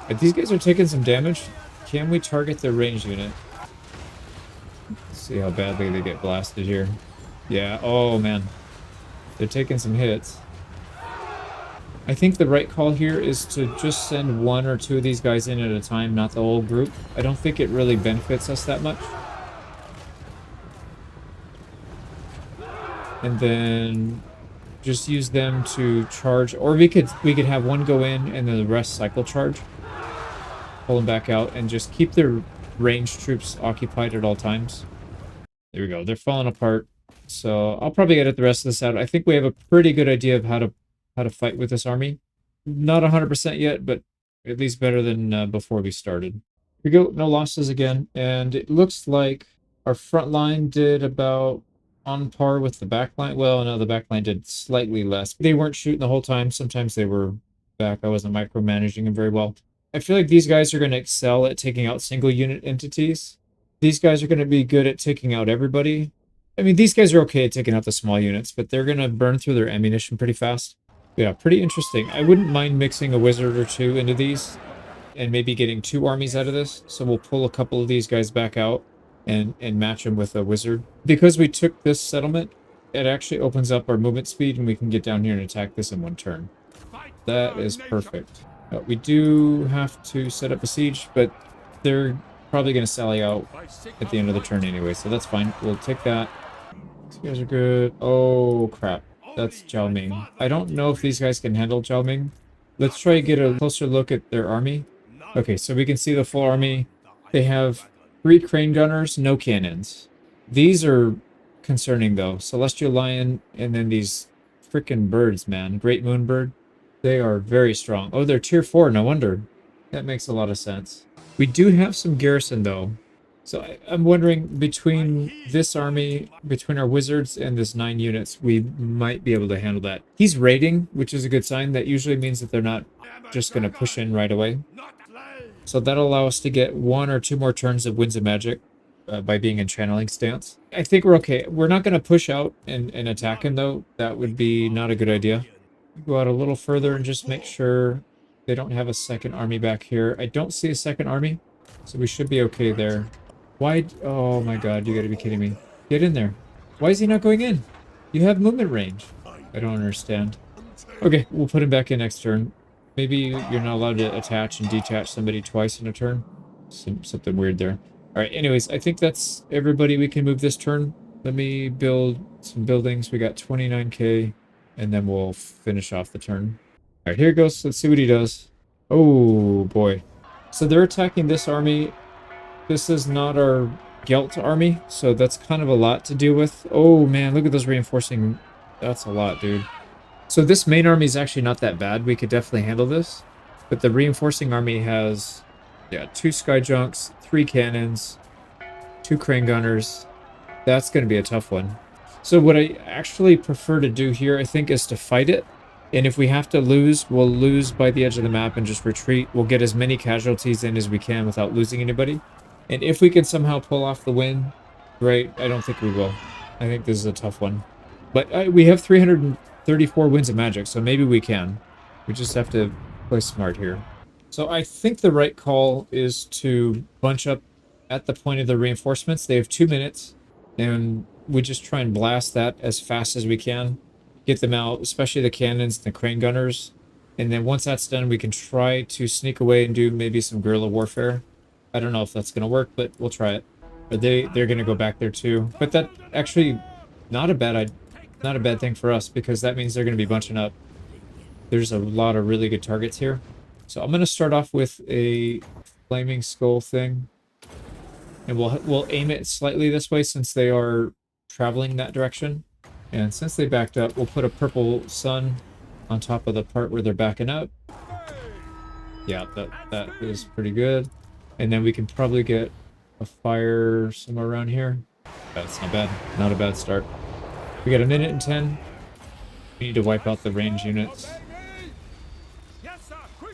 If these guys are taking some damage, can we target their range unit? Let's see how badly they get blasted here. Yeah, oh man. They're taking some hits. I think the right call here is to just send 1 or 2 of these guys in at a time, not the whole group. I don't think it really benefits us that much. And then just use them to charge, or we could have one go in and then the rest cycle charge. Pull them back out and just keep their ranged troops occupied at all times. There we go. They're falling apart. So I'll probably edit the rest of this out. I think we have a pretty good idea of how to fight with this army. Not 100% yet, but at least better than before we started. Here we go. No losses again. And it looks like our front line did about on par with the back line. Well, no, the back line did slightly less. They weren't shooting the whole time. Sometimes they were back. I wasn't micromanaging them very well. I feel like these guys are going to excel at taking out single unit entities. These guys are going to be good at taking out everybody. I mean, these guys are okay at taking out the small units, but they're going to burn through their ammunition pretty fast. Yeah, pretty interesting. I wouldn't mind mixing a wizard or 2 into these and maybe getting 2 armies out of this. So we'll pull a couple of these guys back out and match them with a wizard. Because we took this settlement, it actually opens up our movement speed and we can get down here and attack this in 1 turn. That is perfect. We do have to set up a siege, but they're probably going to sally out at the end of the turn anyway, so that's fine. We'll take that. These guys are good. Oh, crap. That's Zhao Ming. I don't know if these guys can handle Zhao Ming. Let's try to get a closer look at their army. Okay, so we can see the full army. They have 3 crane gunners, no cannons. These are concerning, though. Celestial Lion, and then these freaking birds, man. Great Moonbird. They are very strong. Oh, they're tier 4, no wonder. That makes a lot of sense. We do have some garrison, though. So I'm wondering, between this army, between our wizards and this 9 units, we might be able to handle that. He's raiding, which is a good sign. That usually means that they're not just going to push in right away. So that'll allow us to get 1 or 2 more turns of Winds of Magic by being in channeling stance. I think we're okay. We're not going to push out and attack him, though. That would be not a good idea. Go out a little further and just make sure they don't have a second army back here. I don't see a second army, so we should be okay there. Why? Oh my god, you gotta be kidding me. Get in there. Why is he not going in? You have movement range. I don't understand. Okay, we'll put him back in next turn. Maybe you're not allowed to attach and detach somebody twice in a turn. Something weird there. Alright, anyways, I think that's everybody we can move this turn. Let me build some buildings. We got 29k, and then we'll finish off the turn. Alright, here it goes. Let's see what he does. Oh, boy. So they're attacking this army. This is not our Gelt army, so that's kind of a lot to deal with. Oh, man, look at those reinforcing. That's a lot, dude. So this main army is actually not that bad. We could definitely handle this. But the reinforcing army has, yeah, 2 sky junks, 3 cannons, 2 crane gunners. That's going to be a tough one. So what I actually prefer to do here, I think, is to fight it. And if we have to lose, we'll lose by the edge of the map and just retreat. We'll get as many casualties in as we can without losing anybody. And if we can somehow pull off the win, great. I don't think we will. I think this is a tough one. But we have 334 Winds of Magic, so maybe we can. We just have to play smart here. So I think the right call is to bunch up at the point of the reinforcements. They have 2 minutes, and we just try and blast that as fast as we can. Get them out, especially the cannons and the crane gunners. And then once that's done, we can try to sneak away and do maybe some guerrilla warfare. I don't know if that's going to work, but we'll try it. But they're going to go back there too. But that actually not a bad thing for us, because that means they're going to be bunching up. There's a lot of really good targets here. So I'm going to start off with a flaming skull thing. And we'll aim it slightly this way since they are traveling that direction. And since they backed up, we'll put a purple sun on top of the part where they're backing up. Yeah, that is pretty good. And then we can probably get a fire somewhere around here. That's not bad. Not a bad start. We got 1 minute and 10. We need to wipe out the range units.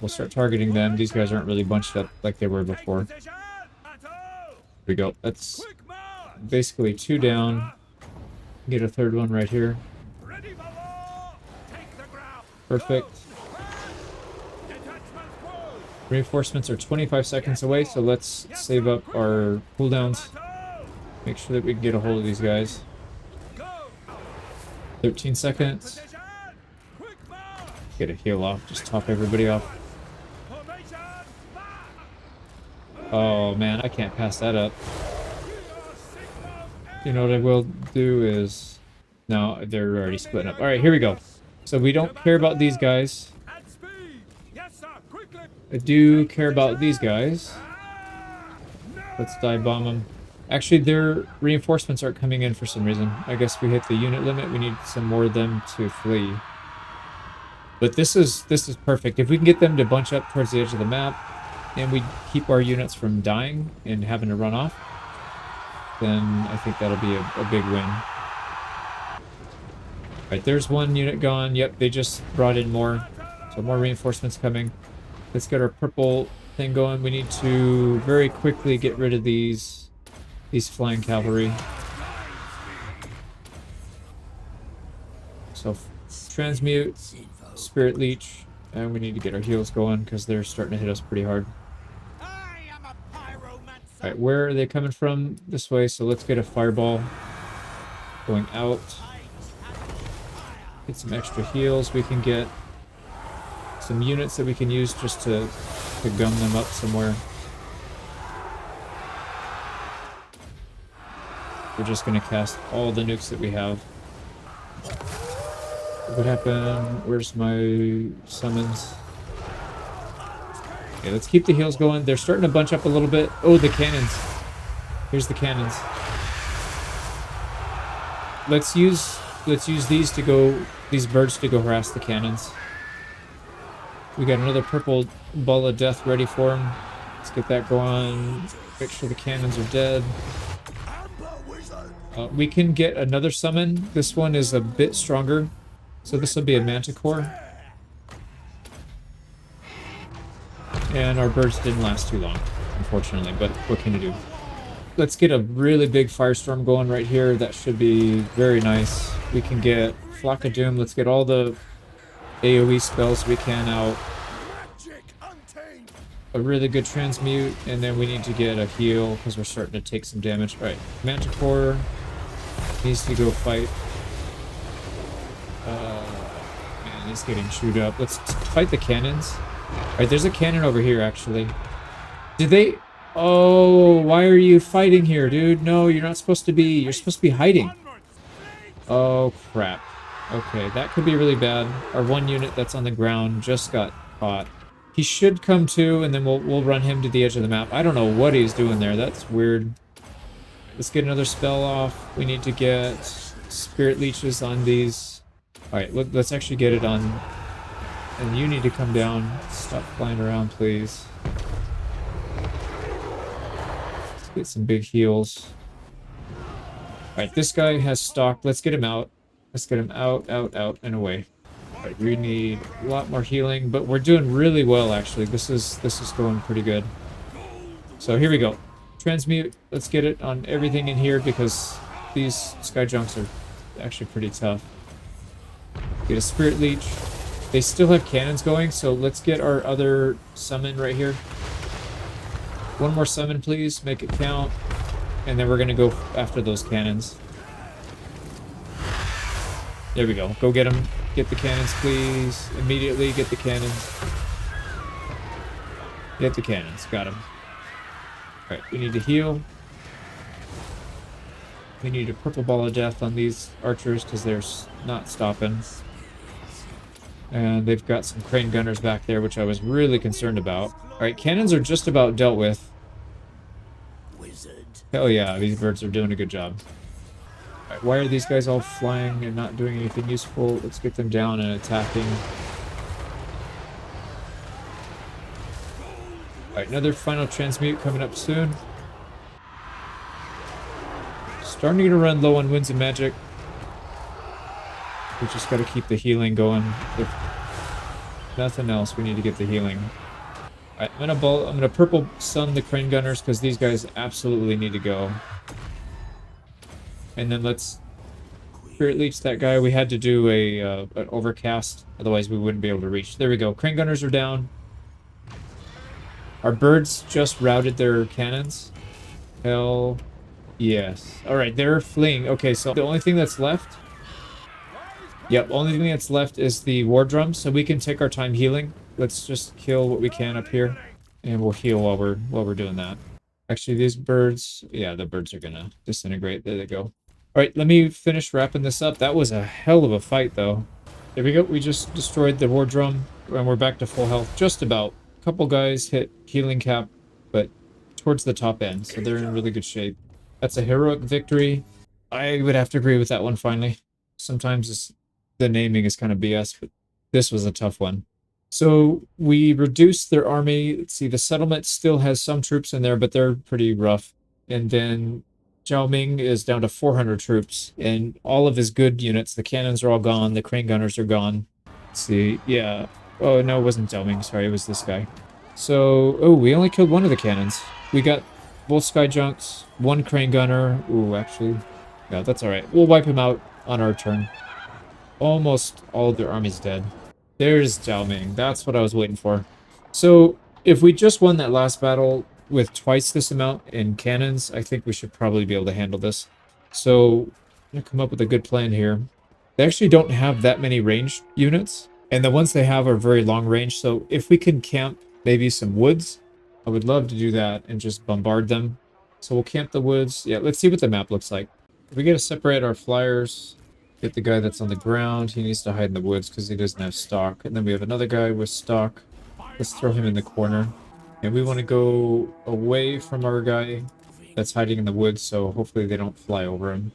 We'll start targeting them. These guys aren't really bunched up like they were before. Here we go. That's basically 2 down. Get a 3rd one right here. Perfect. Reinforcements are 25 seconds away, so let's save up our cooldowns. Make sure that we can get a hold of these guys. 13 seconds. Get a heal off, just top everybody off. Oh man, I can't pass that up. You know what I will do is... No, they're already splitting up. Alright, here we go. So we don't care about these guys. I do care about these guys. Let's dive bomb them. Actually, their reinforcements aren't coming in for some reason. I guess we hit the unit limit. We need some more of them to flee. But this is perfect. If we can get them to bunch up towards the edge of the map, and we keep our units from dying and having to run off, then I think that'll be a big win. Alright, there's 1 unit gone. Yep, they just brought in more. So more reinforcements coming. Let's get our purple thing going. We need to very quickly get rid of these flying cavalry. So transmute, spirit leech, and we need to get our heals going because they're starting to hit us pretty hard. Alright, where are they coming from? This way, so let's get a fireball going out. Get some extra heals. We can get some units that we can use just to gum them up somewhere. We're just going to cast all the nukes that we have. What happened? Where's my summons? Okay, let's keep the heals going. They're starting to bunch up a little bit. Oh, the cannons. Here's the cannons. Let's use these birds to go harass the cannons. We got another purple ball of death ready for him. Let's get that going. Make sure the cannons are dead. We can get another summon. This one is a bit stronger. So this will be a manticore. And our birds didn't last too long, unfortunately, but what can you do? Let's get a really big firestorm going right here. That should be very nice. We can get Flock of Doom. Let's get all the AoE spells we can out. A really good transmute, and then we need to get a heal because we're starting to take some damage. All right, Manticore needs to go fight. Man, he's getting chewed up. Let's fight the cannons. All right, there's a cannon over here, actually. Did they... Oh, why are you fighting here, dude? No, you're not supposed to be. You're supposed to be hiding. Oh, crap. Okay, that could be really bad. Our one unit that's on the ground just got caught. He should come to, and then we'll run him to the edge of the map. I don't know what he's doing there. That's weird. Let's get another spell off. We need to get Spirit Leeches on these. Alright, let's actually get it on. And you need to come down. Stop flying around, please. Let's get some big heals. Alright, this guy has stock. Let's get him out. Let's get him out, out, and away. Alright, we need a lot more healing, but we're doing really well, actually. This is going pretty good. So here we go. Transmute. Let's get it on everything in here because these sky junks are actually pretty tough. Get a Spirit Leech. They still have cannons going, so let's get our other summon right here. One more summon, please. Make it count. And then we're going to go after those cannons. There we go. Go get them. Get the cannons, please. Immediately get the cannons. Get the cannons. Got them. Alright, we need to heal. We need a purple ball of death on these archers because they're not stopping. And they've got some crane gunners back there, which I was really concerned about. Alright, cannons are just about dealt with. Hell yeah, these birds are doing a good job. Alright, why are these guys all flying and not doing anything useful? Let's get them down and attacking. Alright, another final transmute coming up soon. Starting to run low on winds and magic. We just got to keep the healing going. If nothing else, we need to get the healing. Alright, I'm gonna purple sun the crane gunners because these guys absolutely need to go. And then let's Spirit Leech that guy. We had to do an overcast, otherwise we wouldn't be able to reach. There we go. Crane gunners are down. Our birds just routed their cannons. Hell yes. Alright, they're fleeing. Okay, so the only thing that's left... Yep, only thing that's left is the war drum, so we can take our time healing. Let's just kill what we can up here, and we'll heal while we're doing that. Actually, these birds... Yeah, the birds are gonna disintegrate. There they go. Alright, let me finish wrapping this up. That was a hell of a fight, though. There we go. We just destroyed the war drum, and we're back to full health. Just about. A couple guys hit healing cap, but towards the top end, so they're in really good shape. That's a heroic victory. I would have to agree with that one, finally. Sometimes the naming is kind of BS, but this was a tough one. So we reduced their army. Let's see, the settlement still has some troops in there, but they're pretty rough. And then Zhao Ming is down to 400 troops, and all of his good units, the cannons are all gone, the crane gunners are gone. Let's see, yeah. Oh, no, it wasn't Zhao Ming, sorry, it was this guy. So, oh, we only killed one of the cannons. We got both sky junks, one crane gunner. Ooh, actually, yeah, that's all right. We'll wipe him out on our turn. Almost all of their army's dead. There's Zhao Ming. That's what I was waiting for. So, if we just won that last battle with twice this amount in cannons, I think we should probably be able to handle this. So, I'm going to come up with a good plan here. They actually don't have that many ranged units, and the ones they have are very long range, so if we can camp maybe some woods, I would love to do that and just bombard them. So we'll camp the woods. Yeah, let's see what the map looks like. We gotta separate our flyers. Get the guy that's on the ground. He needs to hide in the woods because he doesn't have stock. And then we have another guy with stock. Let's throw him in the corner. And we want to go away from our guy that's hiding in the woods, so hopefully they don't fly over him.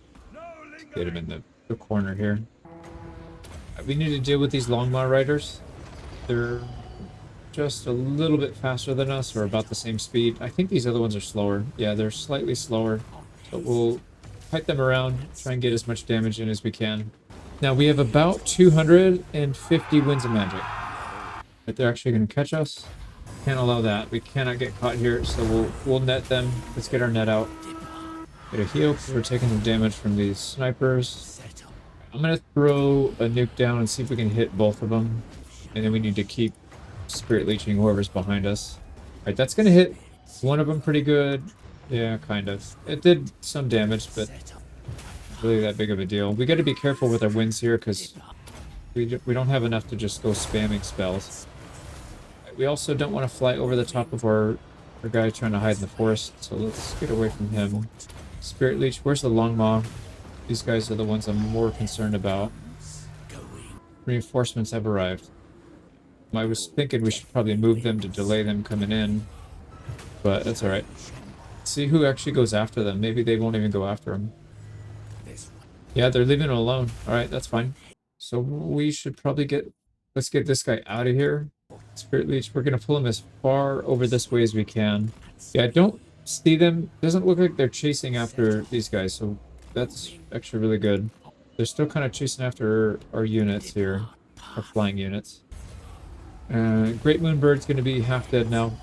Get him in the corner here. We need to deal with these Longmaw riders. They're just a little bit faster than us, or about the same speed. I think these other ones are slower. Yeah, they're slightly slower. But we'll fight them around, try and get as much damage in as we can. Now we have about 250 winds of magic. But they're actually going to catch us. Can't allow that. We cannot get caught here, so we'll net them. Let's get our net out. Get a heal because we're taking some damage from these snipers. I'm going to throw a nuke down and see if we can hit both of them. And then we need to keep spirit leeching whoever's behind us. Alright, that's going to hit one of them pretty good. Yeah, kind of. It did some damage, but really that big of a deal. We got to be careful with our winds here because we don't have enough to just go spamming spells. We also don't want to fly over the top of our guy trying to hide in the forest, so let's get away from him. Spirit Leech, where's the Longmaw? These guys are the ones I'm more concerned about. Reinforcements have arrived. I was thinking we should probably move them to delay them coming in, but that's alright. See who actually goes after them. Maybe they won't even go after him. Yeah, they're leaving him alone. Alright, that's fine. So we should probably let's get this guy out of here. Spirit Leech, we're going to pull him as far over this way as we can. Yeah, I don't see them. Doesn't look like they're chasing after these guys, so that's actually really good. They're still kind of chasing after our units here, our flying units. Great Moonbird's going to be half dead now.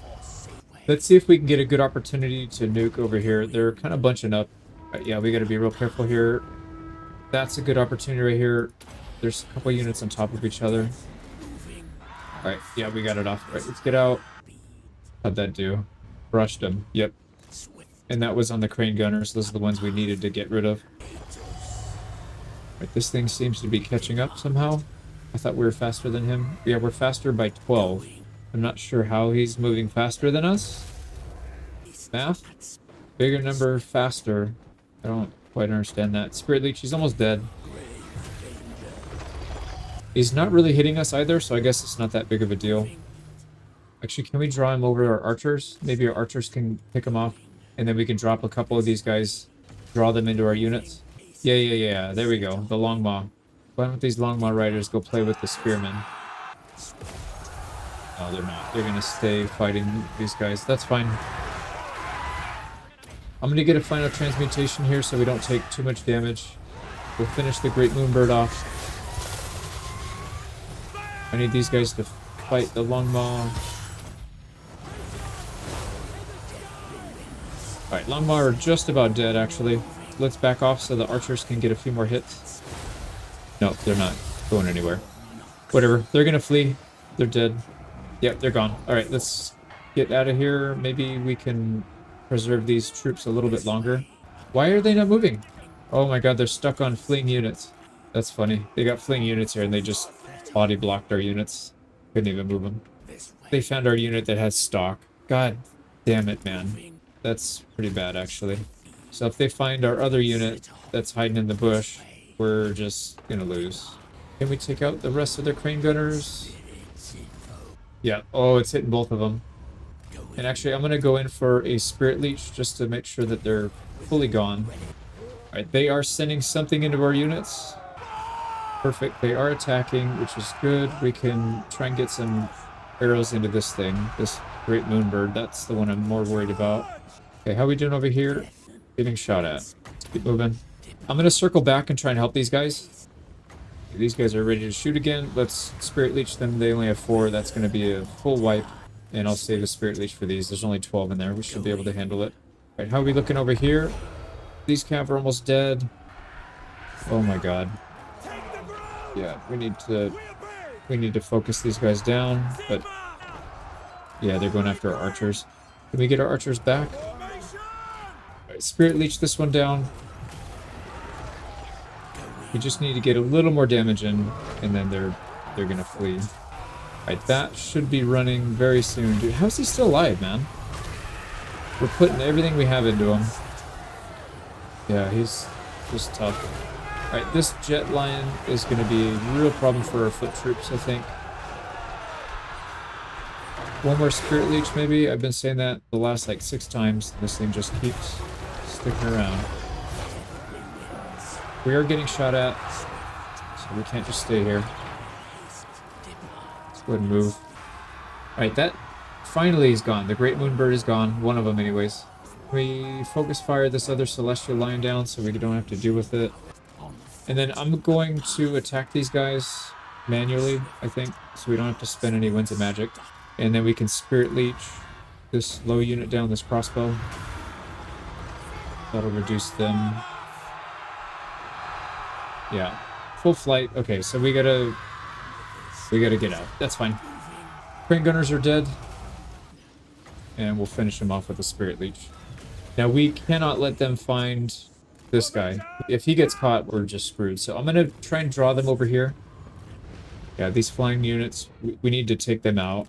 Let's see if we can get a good opportunity to nuke over here. They're kind of bunching up. Yeah, we got to be real careful here. That's a good opportunity right here. There's a couple units on top of each other. Alright, yeah, we got it off. Alright, let's get out. How'd that do? Brushed him. Yep. And that was on the crane gunners. Those are the ones we needed to get rid of. Right, this thing seems to be catching up somehow. I thought we were faster than him. Yeah, we're faster by 12. I'm not sure how he's moving faster than us. Math? Bigger number, faster. I don't quite understand that. Spirit Leech, he's almost dead. He's not really hitting us either, so I guess it's not that big of a deal. Actually, can we draw him over our archers? Maybe our archers can pick him off, and then we can drop a couple of these guys, draw them into our units. Yeah. There we go. The Longmaw. Why don't these Longmaw riders go play with the spearmen? No, they're not. They're going to stay fighting these guys. That's fine. I'm going to get a final transmutation here so we don't take too much damage. We'll finish the Great Moonbird off. I need these guys to fight the Longmaw. Alright, Longmaw are just about dead, actually. Let's back off so the archers can get a few more hits. No, they're not going anywhere. Whatever, they're gonna flee. They're dead. Yep, they're gone. Alright, let's get out of here. Maybe we can preserve these troops a little bit longer. Why are they not moving? Oh my god, they're stuck on fleeing units. That's funny. They got fleeing units here and they just body blocked our units. Couldn't even move them. They found our unit that has stock. God damn it, man. That's pretty bad, actually. So if they find our other unit that's hiding in the bush, we're just gonna lose. Can we take out the rest of their crane gunners? Yeah. Oh, it's hitting both of them. And actually, I'm gonna go in for a Spirit Leech just to make sure that they're fully gone. Alright, they are sending something into our units. Perfect. They are attacking, which is good. We can try and get some arrows into this thing. This Great Moonbird. That's the one I'm more worried about. Okay, how are we doing over here? Getting shot at. Let's keep moving. I'm going to circle back and try and help these guys. These guys are ready to shoot again. Let's Spirit Leech them. They only have 4. That's going to be a full wipe. And I'll save a Spirit Leech for these. There's only 12 in there. We should be able to handle it. Alright, how are we looking over here? These cav are almost dead. Oh my god. Yeah, we need to focus these guys down, but yeah, they're going after our archers. Can we get our archers back? Alright, Spirit Leech this one down. We just need to get a little more damage in, and then they're gonna flee. Alright, that should be running very soon. Dude, how's he still alive, man? We're putting everything we have into him. Yeah, he's just tough. Alright, this Jet Lion is going to be a real problem for our foot troops, I think. One more Spirit Leech, maybe? I've been saying that the last, like, 6 times. This thing just keeps sticking around. We are getting shot at, so we can't just stay here. Let's go ahead and move. Alright, that finally is gone. The Great Moonbird is gone. One of them, anyways. We focus fire this other Celestial Lion down so we don't have to deal with it. And then I'm going to attack these guys manually, I think, so we don't have to spend any Winds of Magic. And then we can Spirit Leech this low unit down, this crossbow. That'll reduce them. Yeah. Full flight. Okay, so we gotta get out. That's fine. Crane Gunners are dead. And we'll finish them off with a Spirit Leech. Now we cannot let them find this guy. If he gets caught, we're just screwed. So I'm going to try and draw them over here. Yeah, these flying units, we need to take them out.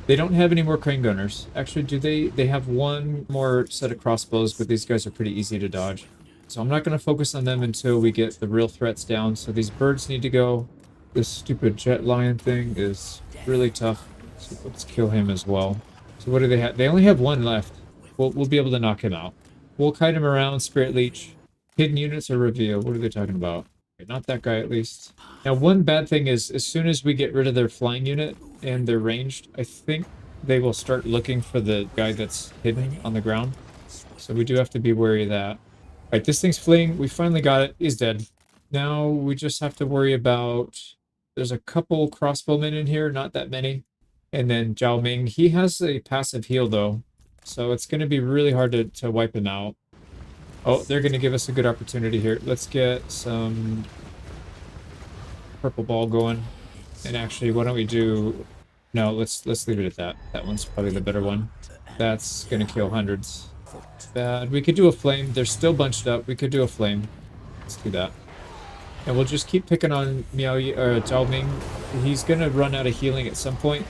They don't have any more Crane Gunners. Actually, do they? They have one more set of crossbows, but these guys are pretty easy to dodge. So I'm not going to focus on them until we get the real threats down. So these birds need to go. This stupid Jet Lion thing is really tough. So let's kill him as well. So what do they have? They only have one left. We'll be able to knock him out. We'll kite him around, Spirit Leech. Hidden units are revealed. What are they talking about? Okay, not that guy, at least. Now, one bad thing is, as soon as we get rid of their flying unit and they're ranged, I think they will start looking for the guy that's hidden on the ground. So we do have to be wary of that. Alright, this thing's fleeing. We finally got it. He's dead. Now we just have to worry about... There's a couple crossbowmen in here, not that many. And then Zhao Ming, he has a passive heal, though. So it's going to be really hard to wipe him out. Oh, they're going to give us a good opportunity here. Let's get some purple ball going. And actually, why don't we do... No, let's leave it at that. That one's probably the better one. That's going to kill hundreds. Bad. We could do a flame. They're still bunched up. We could do a flame. Let's do that. And we'll just keep picking on Zhao Ming. He's going to run out of healing at some point.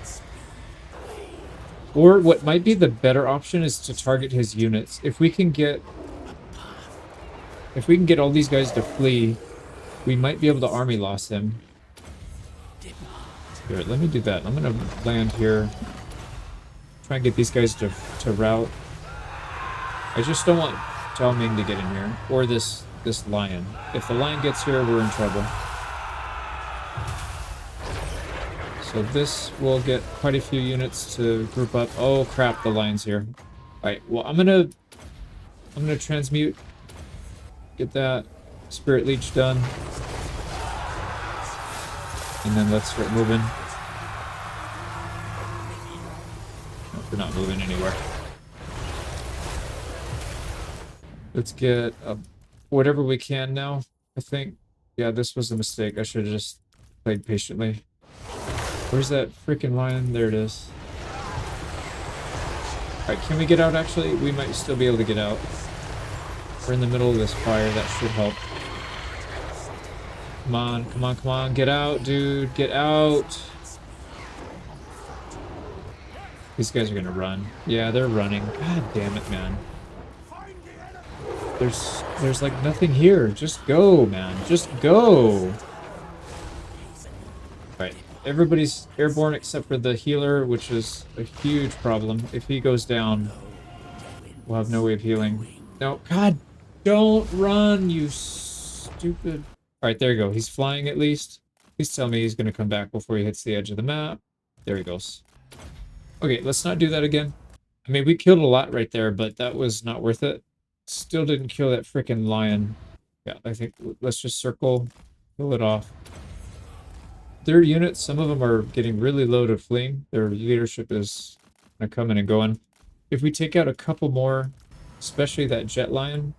Or what might be the better option is to target his units. If we can get all these guys to flee, we might be able to army loss him. Here, let me do that. I'm gonna land here. Try and get these guys to rout. I just don't want Zhao Ming to get in here. Or this lion. If the lion gets here, we're in trouble. So this will get quite a few units to group up. Oh crap, the lion's here. Alright, well I'm gonna transmute. Get that Spirit Leech done. And then let's start moving. No, we're not moving anywhere. Let's get whatever we can now, I think. Yeah, this was a mistake. I should have just played patiently. Where's that freaking lion? There it is. Alright, can we get out actually? We might still be able to get out. We're in the middle of this fire. That should help. Come on, come on, come on. Get out, dude. Get out. These guys are gonna run. Yeah, they're running. God damn it, man. There's like nothing here. Just go, man. Just go. Alright. Everybody's airborne except for the healer, which is a huge problem. If he goes down, we'll have no way of healing. No, God, don't run, you stupid... Alright, there you go. He's flying at least. Please tell me he's going to come back before he hits the edge of the map. There he goes. Okay, let's not do that again. I mean, we killed a lot right there, but that was not worth it. Still didn't kill that freaking lion. Yeah, I think let's just circle, kill it off. Their units, some of them are getting really low to fleeing. Their leadership is kind of coming and going. If we take out a couple more, especially that Jet Lion,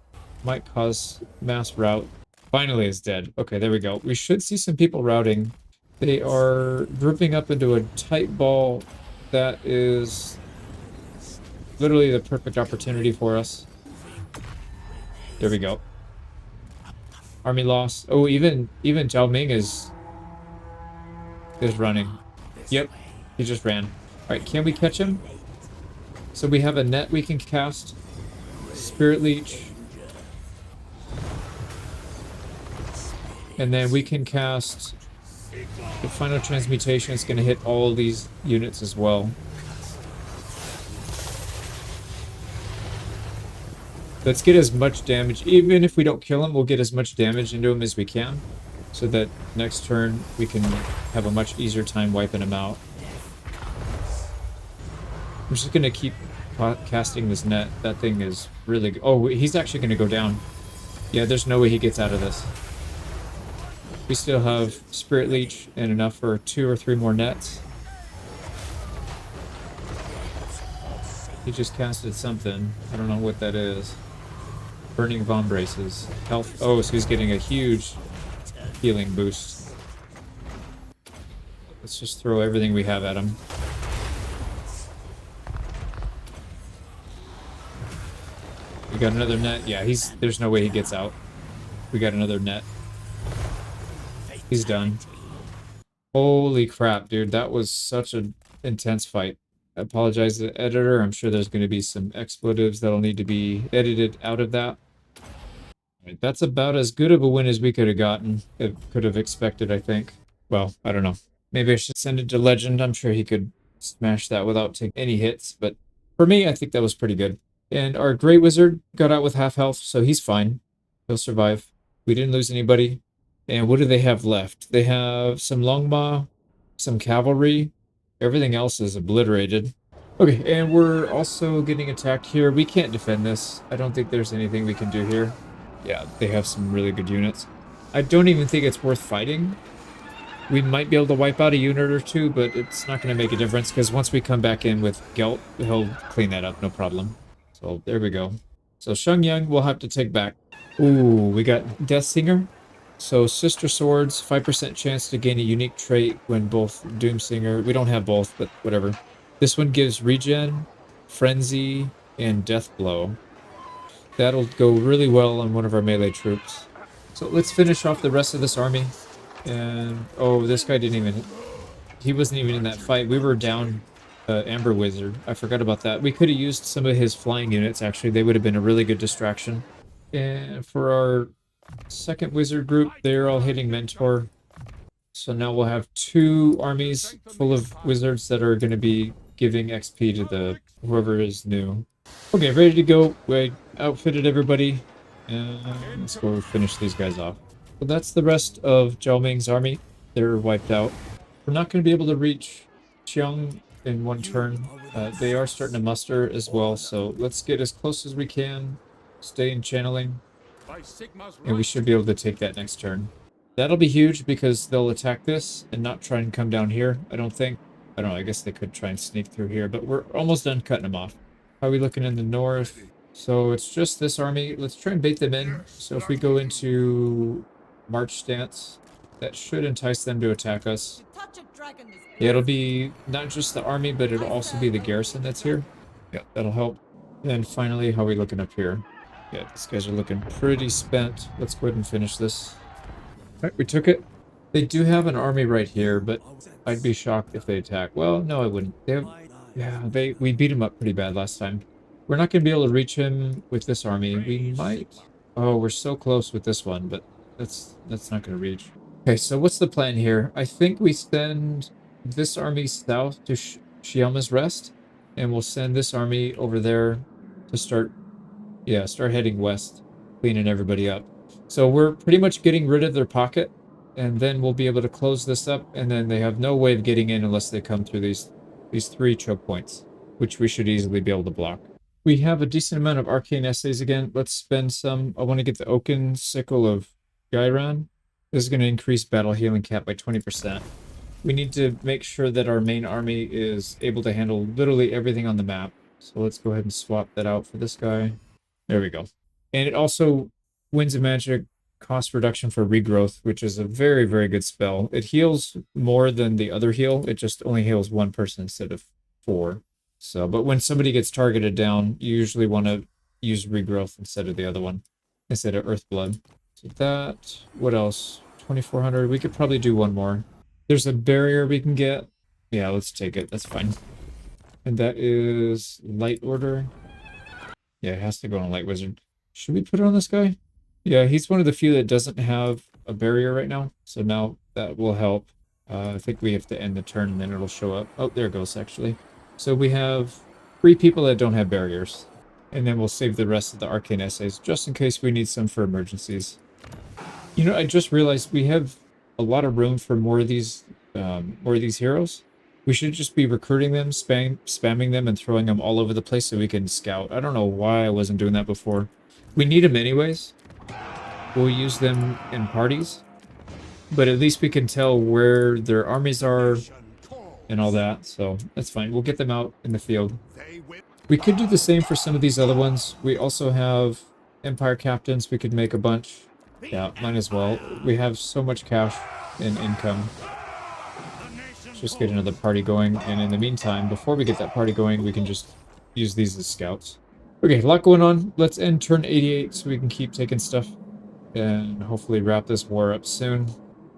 might cause mass rout. Finally is dead. Okay, there we go. We should see some people routing. They are grouping up into a tight ball that is literally the perfect opportunity for us. There we go. Army loss. Oh, even Zhao Ming is running. Yep, he just ran. Alright, can we catch him? So we have a net we can cast. Spirit Leech. And then we can cast the final transmutation. It's going to hit all these units as well. Let's get as much damage. Even if we don't kill him, we'll get as much damage into him as we can, so that next turn we can have a much easier time wiping him out. I'm just going to keep casting this net. That thing is really good. Oh, he's actually going to go down. Yeah, there's no way he gets out of this. We still have Spirit Leech and enough for 2 or 3 more nets. He just casted something. I don't know what that is. Burning Bomb Braces. Health. Oh, so he's getting a huge healing boost. Let's just throw everything we have at him. We got another net. Yeah, there's no way he gets out. We got another net. He's done. Holy crap, dude. That was such an intense fight. I apologize to the editor. I'm sure there's going to be some expletives that'll need to be edited out of that. Right, that's about as good of a win as we could have gotten. It could have expected, I think. Well, I don't know. Maybe I should send it to Legend. I'm sure he could smash that without taking any hits. But for me, I think that was pretty good. And our Grey Wizard got out with half health, so he's fine. He'll survive. We didn't lose anybody. And what do they have left? They have some Longmaw, some Cavalry. Everything else is obliterated. Okay, and we're also getting attacked here. We can't defend this. I don't think there's anything we can do here. Yeah, they have some really good units. I don't even think it's worth fighting. We might be able to wipe out a unit or two, but it's not going to make a difference, because once we come back in with Gelt, he'll clean that up, no problem. So there we go. So Shengyang we'll have to take back. Ooh, we got Death Singer. So Sister Swords, 5% chance to gain a unique trait when both Doomsinger. We don't have both, but whatever. This one gives Regen, Frenzy, and Death Blow. That'll go really well on one of our melee troops. So let's finish off the rest of this army. And, oh, this guy didn't even... He wasn't even in that fight. We were down Amber Wizard. I forgot about that. We could have used some of his flying units, actually. They would have been a really good distraction. And for our second wizard group, they're all hitting Mentor. So now we'll have 2 armies full of wizards that are going to be giving XP to the whoever is new. Okay, ready to go. We outfitted everybody. And let's go finish these guys off. So that's the rest of Zhao Ming's army. They're wiped out. We're not going to be able to reach Qiang in one turn. They are starting to muster as well, so let's get as close as we can. Stay in channeling. And we should be able to take that next turn. That'll be huge because they'll attack this and not try and come down here, I don't think. I don't know, I guess they could try and sneak through here, but we're almost done cutting them off. How are we looking in the north? So it's just this army. Let's try and bait them in. So if we go into March stance, that should entice them to attack us. Yeah, it'll be not just the army, but it'll also be the garrison that's here. Yeah, that'll help. And finally, how are we looking up here? Yeah, these guys are looking pretty spent. Let's go ahead and finish this. Alright, we took it. They do have an army right here, but I'd be shocked if they attack. Well, no, I wouldn't. We beat him up pretty bad last time. We're not going to be able to reach him with this army. We might... Oh, we're so close with this one, but that's not going to reach. Okay, so what's the plan here? I think we send this army south to Xiaoma's Rest, and we'll send this army over there to start heading west, cleaning everybody up. So we're pretty much getting rid of their pocket, and then we'll be able to close this up, and then they have no way of getting in unless they come through these 3 choke points, which we should easily be able to block. We have a decent amount of arcane essays again. Let's spend some. I want to get the Oaken Sickle of Gyron. This is going to increase battle healing cap by 20%. We need to make sure that our main army is able to handle literally everything on the map. So let's go ahead and swap that out for this guy. There we go. And it also wins a magic cost reduction for regrowth, which is a very, very good spell. It heals more than the other heal. It just only heals 1 person instead of 4. So, but when somebody gets targeted down, you usually want to use regrowth instead of the other one, instead of Earthblood. So that, what else? 2400. We could probably do 1 more. There's a barrier we can get. Yeah, let's take it. That's fine. And that is Light Order. Yeah, it has to go on a Light Wizard. Should we put it on this guy? Yeah, he's one of the few that doesn't have a barrier right now. So now that will help. I think we have to end the turn and then it'll show up. Oh, there it goes, actually. So we have 3 people that don't have barriers. And then we'll save the rest of the arcane essays just in case we need some for emergencies. You know, I just realized we have a lot of room for more of these heroes. We should just be recruiting them, spamming them, and throwing them all over the place so we can scout. I don't know why I wasn't doing that before. We need them anyways. We'll use them in parties. But at least we can tell where their armies are and all that. So that's fine. We'll get them out in the field. We could do the same for some of these other ones. We also have Empire Captains. We could make a bunch. Yeah, might as well. We have so much cash and income. Let's just get another party going. And in the meantime, before we get that party going, we can just use these as scouts. Okay, a lot going on. Let's end turn 88 so we can keep taking stuff. And hopefully wrap this war up soon.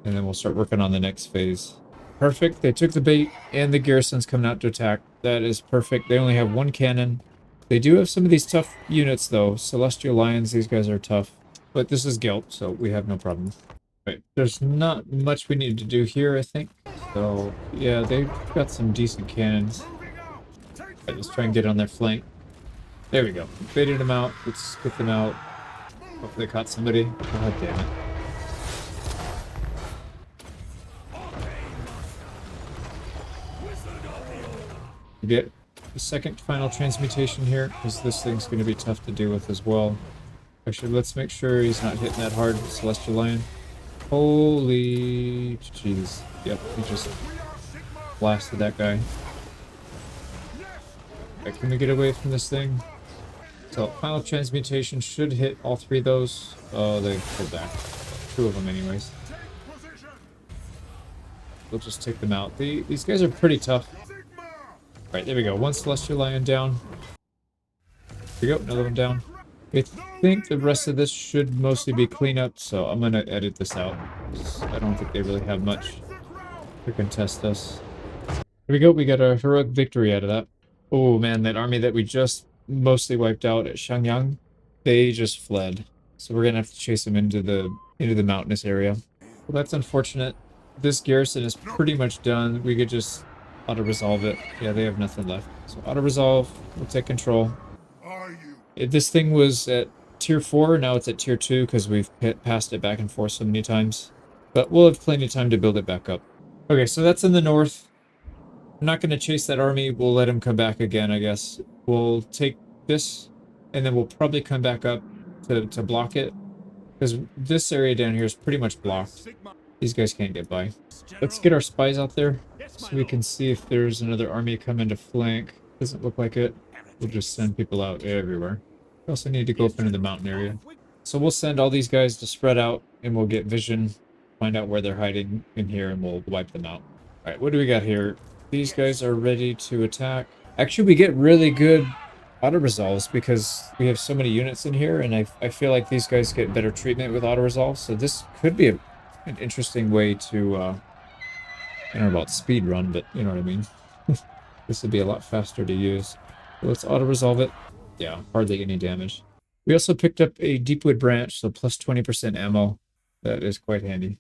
And then we'll start working on the next phase. Perfect. They took the bait and the garrison's coming out to attack. That is perfect. They only have 1 cannon. They do have some of these tough units though. Celestial Lions, these guys are tough. But this is Guilt, so we have no problem. Right. There's not much we need to do here, I think. So, yeah, they've got some decent cannons. Right, let's try and get on their flank. There we go. Baited them out. Let's get them out. Hopefully they caught somebody. God damn it. We get the second final transmutation here, because this thing's going to be tough to deal with as well. Actually, let's make sure he's not hitting that hard, Celestial Lion. Holy jeez. Yep, he just blasted that guy. Okay, can we get away from this thing? So, final transmutation should hit all 3 of those. Oh, they pulled back. 2 of them anyways. We'll just take them out. These guys are pretty tough. Alright, there we go. 1 Celestial Lion down. There we go, another one down. I think the rest of this should mostly be cleanup, so I'm going to edit this out. I don't think they really have much to contest us. There we go, we got a heroic victory out of that. Oh man, that army that we just mostly wiped out at Shangyang, they just fled. So we're going to have to chase them into the mountainous area. Well, that's unfortunate. This garrison is pretty much done. We could just auto-resolve it. Yeah, they have nothing left. So auto-resolve, we'll take control. This thing was at tier 4, now it's at tier 2 because we've passed it back and forth so many times. But we'll have plenty of time to build it back up. Okay, so that's in the north. I'm not going to chase that army. We'll let him come back again, I guess. We'll take this, and then we'll probably come back up to block it. Because this area down here is pretty much blocked. These guys can't get by. Let's get our spies out there so we can see if there's another army coming to flank. Doesn't look like it. We'll just send people out everywhere. We also need to go up into the mountain area. So we'll send all these guys to spread out, and we'll get vision, find out where they're hiding in here, and we'll wipe them out. Alright, what do we got here? These guys are ready to attack. Actually, we get really good auto-resolves because we have so many units in here, and I feel like these guys get better treatment with auto-resolve, so this could be an interesting way to, I don't know about speed run, but you know what I mean. This would be a lot faster to use. Let's auto-resolve it. Yeah, hardly any damage. We also picked up a Deepwood branch, so plus 20% ammo. That is quite handy.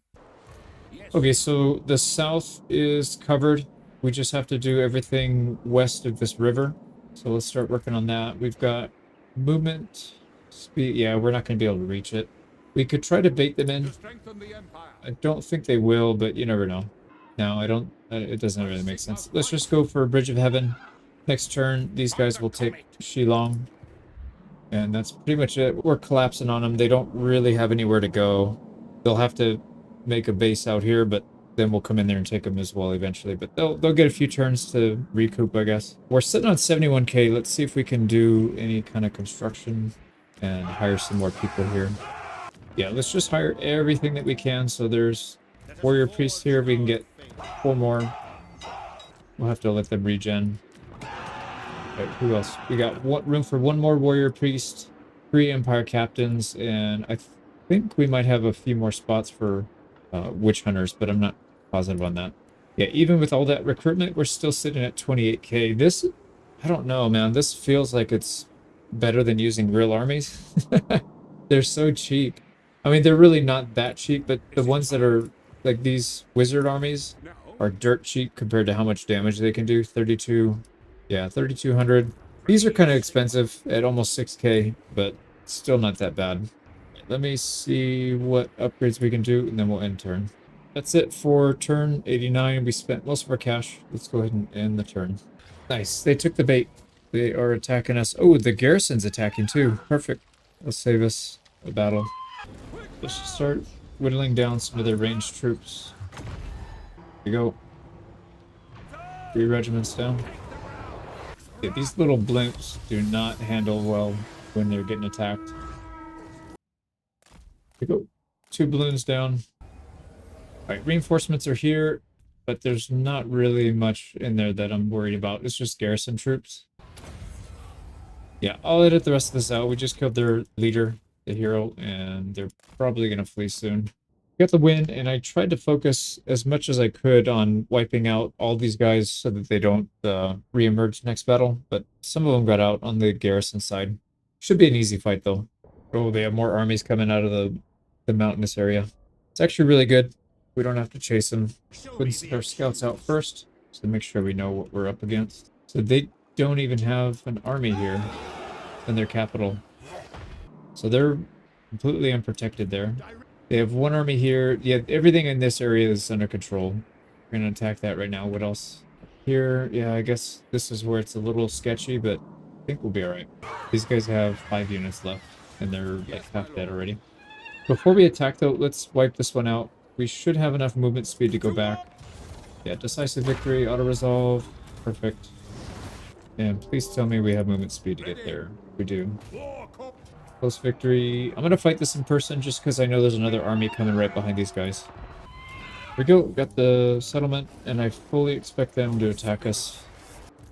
Okay, so the south is covered. We just have to do everything west of this river. So let's start working on that. We've got movement, speed. Yeah, we're not going to be able to reach it. We could try to bait them in. I don't think they will, but you never know. No, I don't. It doesn't really make sense. Let's just go for Bridge of Heaven. Next turn, these guys will take Shillong. And that's pretty much it. We're collapsing on them. They don't really have anywhere to go. They'll have to make a base out here, but then we'll come in there and take them as well eventually. But they'll get a few turns to recoup, I guess. We're sitting on 71k. Let's see if we can do any kind of construction and hire some more people here. Yeah, let's just hire everything that we can. So there's warrior priests here. We can get 4 more. We'll have to let them regen. Right, who else? We got room for 1 more warrior priest, 3 empire captains, and I think we might have a few more spots for witch hunters, but I'm not positive on that. Yeah, even with all that recruitment, we're still sitting at 28k. This, I don't know, man. This feels like it's better than using real armies. They're so cheap. I mean, they're really not that cheap, but the ones that are like these wizard armies are dirt cheap compared to how much damage they can do. 32, yeah, 3,200. These are kind of expensive at almost 6K, but still not that bad. Let me see what upgrades we can do, and then we'll end turn. That's it for turn 89. We spent most of our cash. Let's go ahead and end the turn. Nice. They took the bait. They are attacking us. Oh, the garrison's attacking too. Perfect. That'll save us a battle. Let's just start whittling down some of their ranged troops. Here we go. 3 regiments down. Yeah, these little blimps do not handle well when they're getting attacked. Here we go. 2 balloons down. Alright, reinforcements are here, but there's not really much in there that I'm worried about. It's just garrison troops. Yeah, I'll edit the rest of this out. We just killed their leader, the hero, and they're probably going to flee soon. Got the win, and I tried to focus as much as I could on wiping out all these guys so that they don't re-emerge next battle, but some of them got out on the garrison side. Should be an easy fight, though. Oh, they have more armies coming out of the mountainous area. It's actually really good. We don't have to chase them. Put our scouts out first to make sure we know what we're up against. So they don't even have an army here in their capital. So they're completely unprotected there. They have 1 army here. Yeah, everything in this area is under control. We're going to attack that right now. What else? Here, yeah, I guess this is where it's a little sketchy, but I think we'll be alright. These guys have 5 units left, and they're like half dead already. Before we attack, though, let's wipe this one out. We should have enough movement speed to go back. Yeah, decisive victory, auto-resolve. Perfect. And please tell me we have movement speed to get there. We do. Close victory. I'm going to fight this in person just because I know there's another army coming right behind these guys. Here we go. Got the settlement, and I fully expect them to attack us.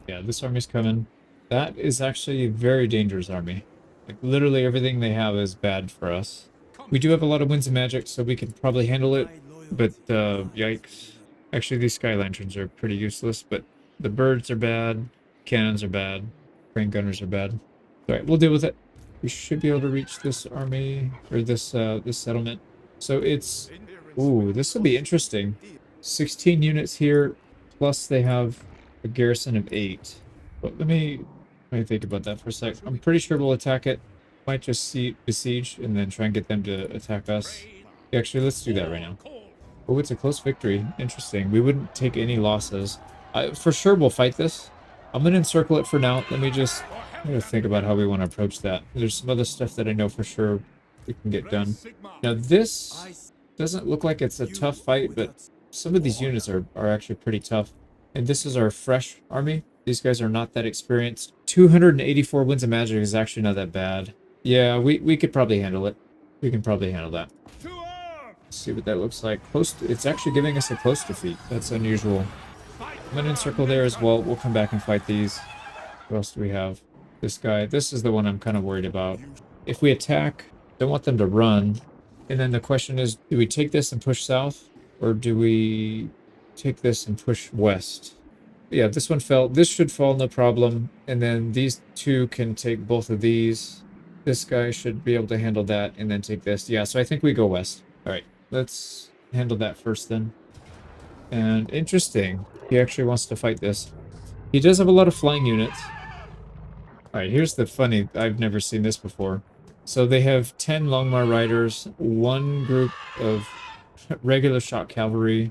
Yeah, this army's coming. That is actually a very dangerous army. Like, literally everything they have is bad for us. We do have a lot of winds of magic, so we can probably handle it, but yikes. Actually, these sky lanterns are pretty useless, but the birds are bad, cannons are bad, crane gunners are bad. Alright, we'll deal with it. We should be able to reach this army, or this this settlement. So it's... Ooh, this will be interesting. 16 units here, plus they have a garrison of 8. But let me think about that for a sec. I'm pretty sure we'll attack it. Might just besiege and then try and get them to attack us. Actually, let's do that right now. Oh, it's a close victory. Interesting. We wouldn't take any losses. For sure, we'll fight this. I'm going to encircle it for now. Let me just think about how we want to approach that. There's some other stuff that I know for sure we can get done. Now, this doesn't look like it's a tough fight, but some of these units are actually pretty tough. And this is our fresh army. These guys are not that experienced. 284 winds of magic is actually not that bad. Yeah, we could probably handle it. We can probably handle that. Let's see what that looks like. It's actually giving us a close defeat. That's unusual. I'm going to encircle there as well. We'll come back and fight these. What else do we have? This guy. This is the one I'm kind of worried about. If we attack, don't want them to run. And then the question is, do we take this and push south? Or do we take this and push west? Yeah, this one fell. This should fall, no problem. And then these 2 can take both of these. This guy should be able to handle that and then take this. Yeah, so I think we go west. All right, let's handle that first then. And interesting. He actually wants to fight this. He does have a lot of flying units. All right, here's the funny. I've never seen this before. So they have 10 Longmar riders, 1 group of regular shock cavalry,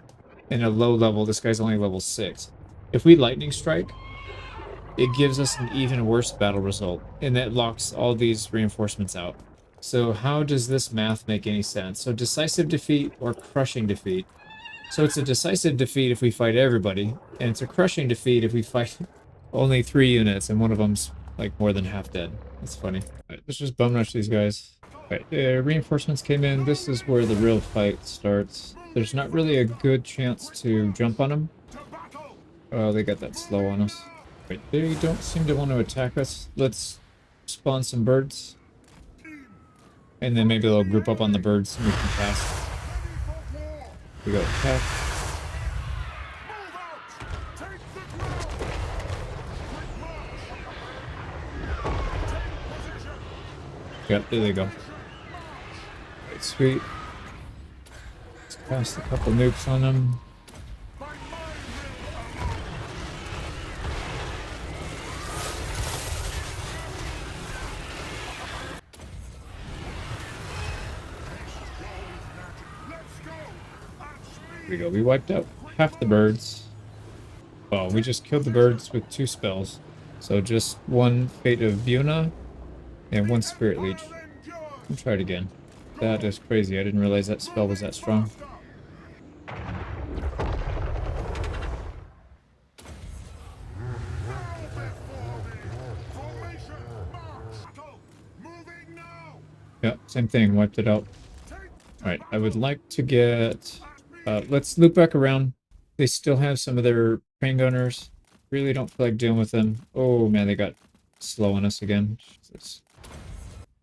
and a low level. This guy's only level 6. If we lightning strike, it gives us an even worse battle result, and that locks all these reinforcements out. So how does this math make any sense? So decisive defeat or crushing defeat? So it's a decisive defeat if we fight everybody, and it's a crushing defeat if we fight only 3 units, and one of them's like more than half dead. That's funny. Alright, let's just bum rush these guys. Alright, reinforcements came in. This is where the real fight starts. There's not really a good chance to jump on them. Oh, they got that slow on us. Right, they don't seem to want to attack us. Let's spawn some birds. And then maybe they'll group up on the birds and we can pass. We go attack. Yep, there they go. Alright, sweet. Let's cast a couple nukes on them. Here we go. We wiped out half the birds. Well, we just killed the birds with 2 spells. So just 1 Fate of Buna and 1 Spirit Leech. We'll try it again. That is crazy. I didn't realize that spell was that strong. Yeah, same thing. Wiped it out. Alright, I would like to get... let's loop back around. They still have some of their crane gunners. Really don't feel like dealing with them. Oh man, they got slow on us again. Jesus.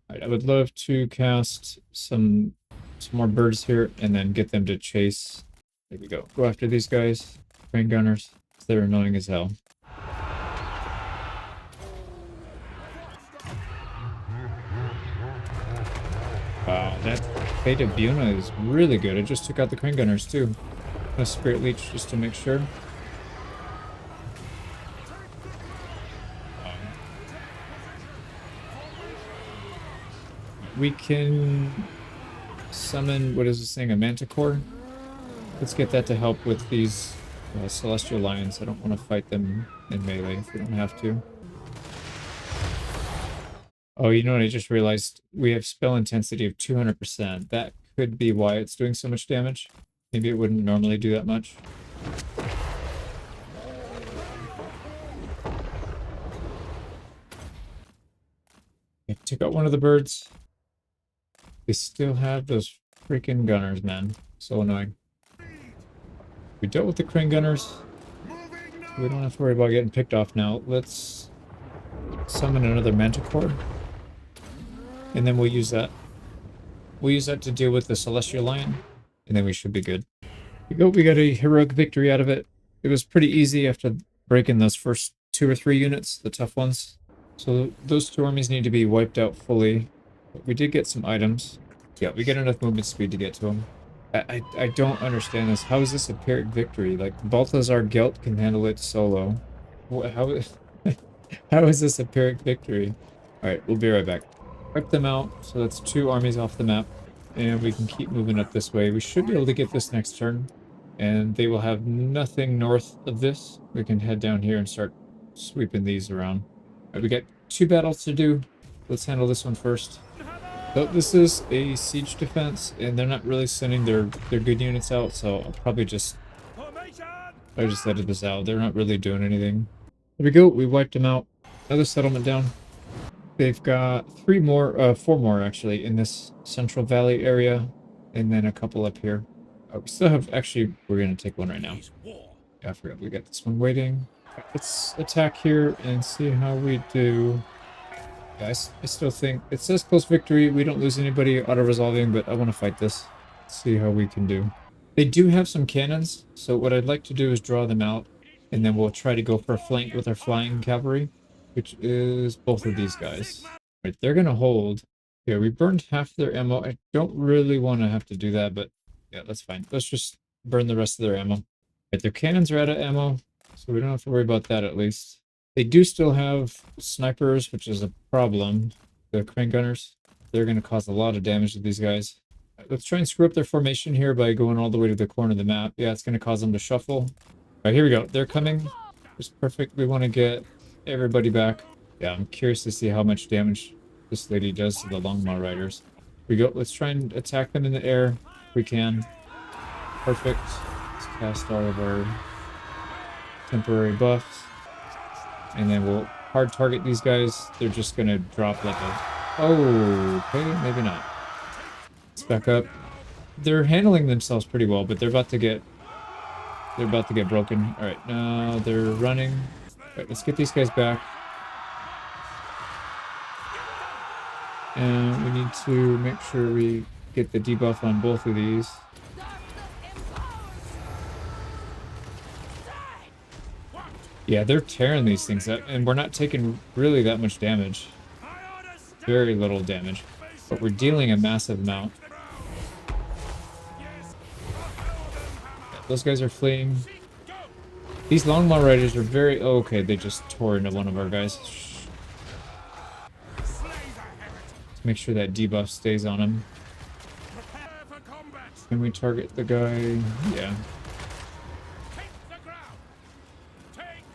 Alright, I would love to cast some more birds here and then get them to chase. There we go. Go after these guys. Crane gunners. They're annoying as hell. Wow, that Fate of Buna is really good. I just took out the crane gunners too. A Spirit Leech just to make sure. We can summon, what is this thing, a Manticore? Let's get that to help with these Celestial Lions. I don't want to fight them in melee if we don't have to. Oh, you know what? I just realized we have spell intensity of 200%. That could be why it's doing so much damage. Maybe it wouldn't normally do that much. Okay, took out one of the birds. They still have those freaking gunners, man. So annoying. We dealt with the crane gunners. We don't have to worry about getting picked off now. Let's summon another Manticore. And then we'll use that. We'll use that to deal with the Celestial Lion. And then we should be good. We got a heroic victory out of it. It was pretty easy after breaking those first 2 or 3 units, the tough ones. So those 2 armies need to be wiped out fully. But we did get some items. Yeah, we get enough movement speed to get to them. I don't understand this. How is this a Pyrrhic victory? Like, Balthazar Gelt can handle it solo. How is this a Pyrrhic victory? Alright, we'll be right back. Wipe them out. So that's 2 armies off the map. And we can keep moving up this way. We should be able to get this next turn. And they will have nothing north of this. We can head down here and start sweeping these around. Alright, we got 2 battles to do. Let's handle this one first. So this is a siege defense, and they're not really sending their good units out, so I'll probably just edit this out. They're not really doing anything. There we go. We wiped them out. Another settlement down. They've got 4 more actually in this Central Valley area, and then a couple up here. Oh, we still have, actually, we're going to take one right now. Yeah, I forgot we got this one waiting. Let's attack here and see how we do. Yeah, I still think it says close victory. We don't lose anybody auto-resolving, but I want to fight this. See how we can do. They do have some cannons, so what I'd like to do is draw them out, and then we'll try to go for a flank with our flying cavalry, which is both of these guys. Right, they're going to hold. Yeah, we burned half their ammo. I don't really want to have to do that, but yeah, that's fine. Let's just burn the rest of their ammo. Right, their cannons are out of ammo, so we don't have to worry about that at least. They do still have snipers, which is a problem. The crane gunners, they're going to cause a lot of damage to these guys. Right, let's try and screw up their formation here by going all the way to the corner of the map. Yeah, it's going to cause them to shuffle. All right, here we go. They're coming. It's perfect. We want to get everybody back. Yeah, I'm curious to see how much damage this lady does to the Longmaw Riders. Here we go. Let's try and attack them in the air if we can. Perfect. Let's cast all of our temporary buffs. And then we'll hard target these guys. They're just going to drop like a... Oh, okay, maybe not. Let's back up. They're handling themselves pretty well, but they're about to get broken. All right, now they're running. All right, let's get these guys back. And we need to make sure we get the debuff on both of these. Yeah, they're tearing these things up, and we're not taking really that much damage. Very little damage. But we're dealing a massive amount. Those guys are fleeing. These Longmaw Riders are very... Oh, okay, they just tore into one of our guys. Let's make sure that debuff stays on him. Can we target the guy? Yeah.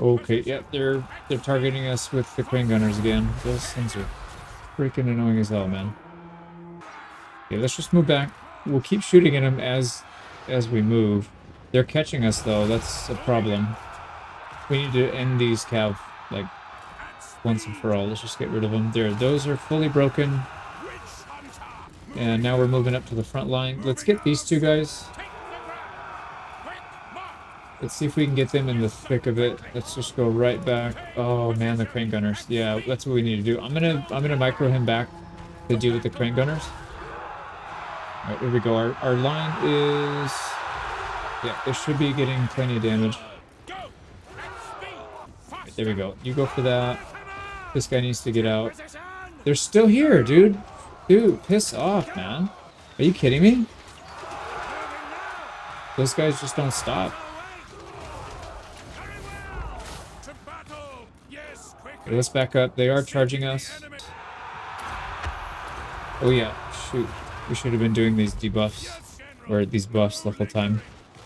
Okay, yep, they're targeting us with the crane gunners again. Those things are freaking annoying as hell, man. Okay, let's just move back. We'll keep shooting at them as we move. They're catching us though, that's a problem. We need to end these cav, like, once and for all. Let's just get rid of them. There, those are fully broken. And now we're moving up to the front line. Let's get these two guys. Let's see if we can get them in the thick of it. Let's just go right back. Oh man, the crane gunners. Yeah, that's what we need to do. I'm gonna micro him back to deal with the crane gunners. Alright, here we go. Our line is... Yeah, it should be getting plenty of damage. Right, there we go. You go for that. This guy needs to get out. They're still here, dude. Dude, piss off, man. Are you kidding me? Those guys just don't stop. Okay, let's back up. They are charging us. Oh yeah, shoot. We should have been doing these debuffs, or these buffs the whole time.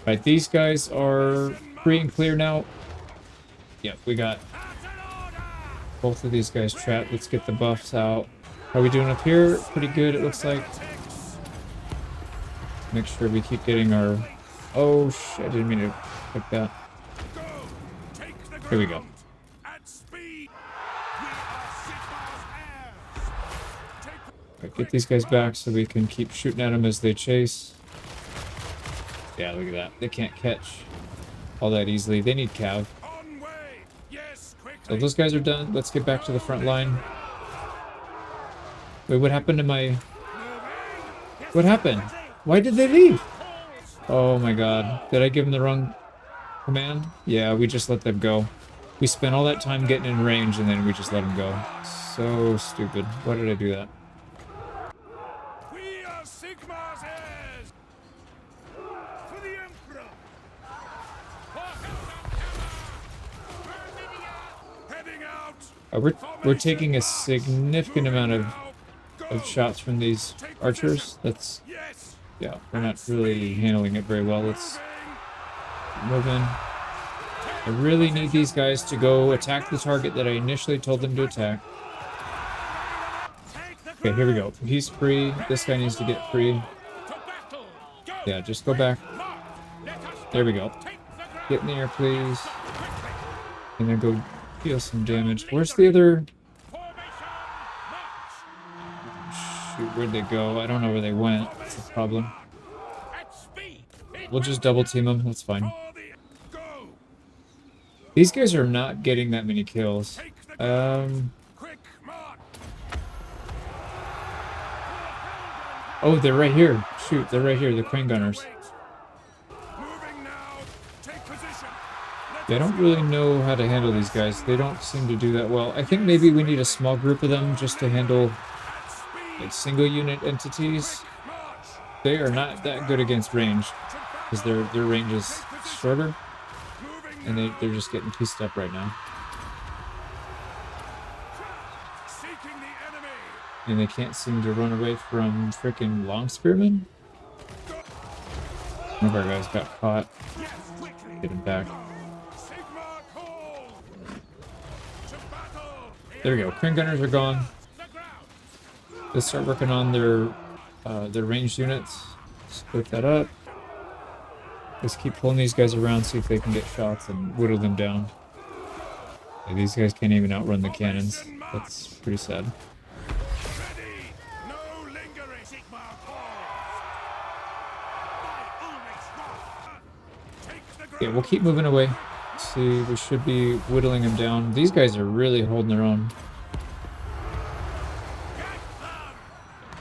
Right, these guys are free and clear now. Yep, we got both of these guys trapped. Let's get the buffs out. How are we doing up here? Pretty good, it looks like. Make sure we keep getting our... Oh, shit, I didn't mean to click that. Here we go. Right, get these guys back so we can keep shooting at them as they chase. Yeah, look at that. They can't catch all that easily. They need cav. So those guys are done. Let's get back to the front line. Wait, what happened to my... What happened? Why did they leave? Oh my god. Did I give them the wrong command? Yeah, we just let them go. We spent all that time getting in range and then we just let them go. So stupid. Why did I do that? We're taking a significant amount of shots from these archers. That's... Yeah, we're not really handling it very well. Let's move in. I really need these guys to go attack the target that I initially told them to attack. Okay, here we go. He's free. This guy needs to get free. Yeah, just go back. There we go. Get in the air, please. And then go deal some damage. Where's the other... Shoot, where'd they go? I don't know where they went. That's the problem. We'll just double team them. That's fine. These guys are not getting that many kills. Oh, they're right here. Shoot, they're right here. The crane gunners. Yeah, I don't really know how to handle these guys. They don't seem to do that well. I think maybe we need a small group of them just to handle like single unit entities. They are not that good against range because their range is shorter and they're just getting pieced up right now. And they can't seem to run away from freaking long spearmen. One of our guys got caught. Get him back. There we go. Crane gunners are gone. Let's start working on their ranged units. Split that up. Let's keep pulling these guys around, see if they can get shots and whittle them down. Yeah, these guys can't even outrun the cannons. That's pretty sad. Yeah, we'll keep moving away. See, we should be whittling them down. These guys are really holding their own.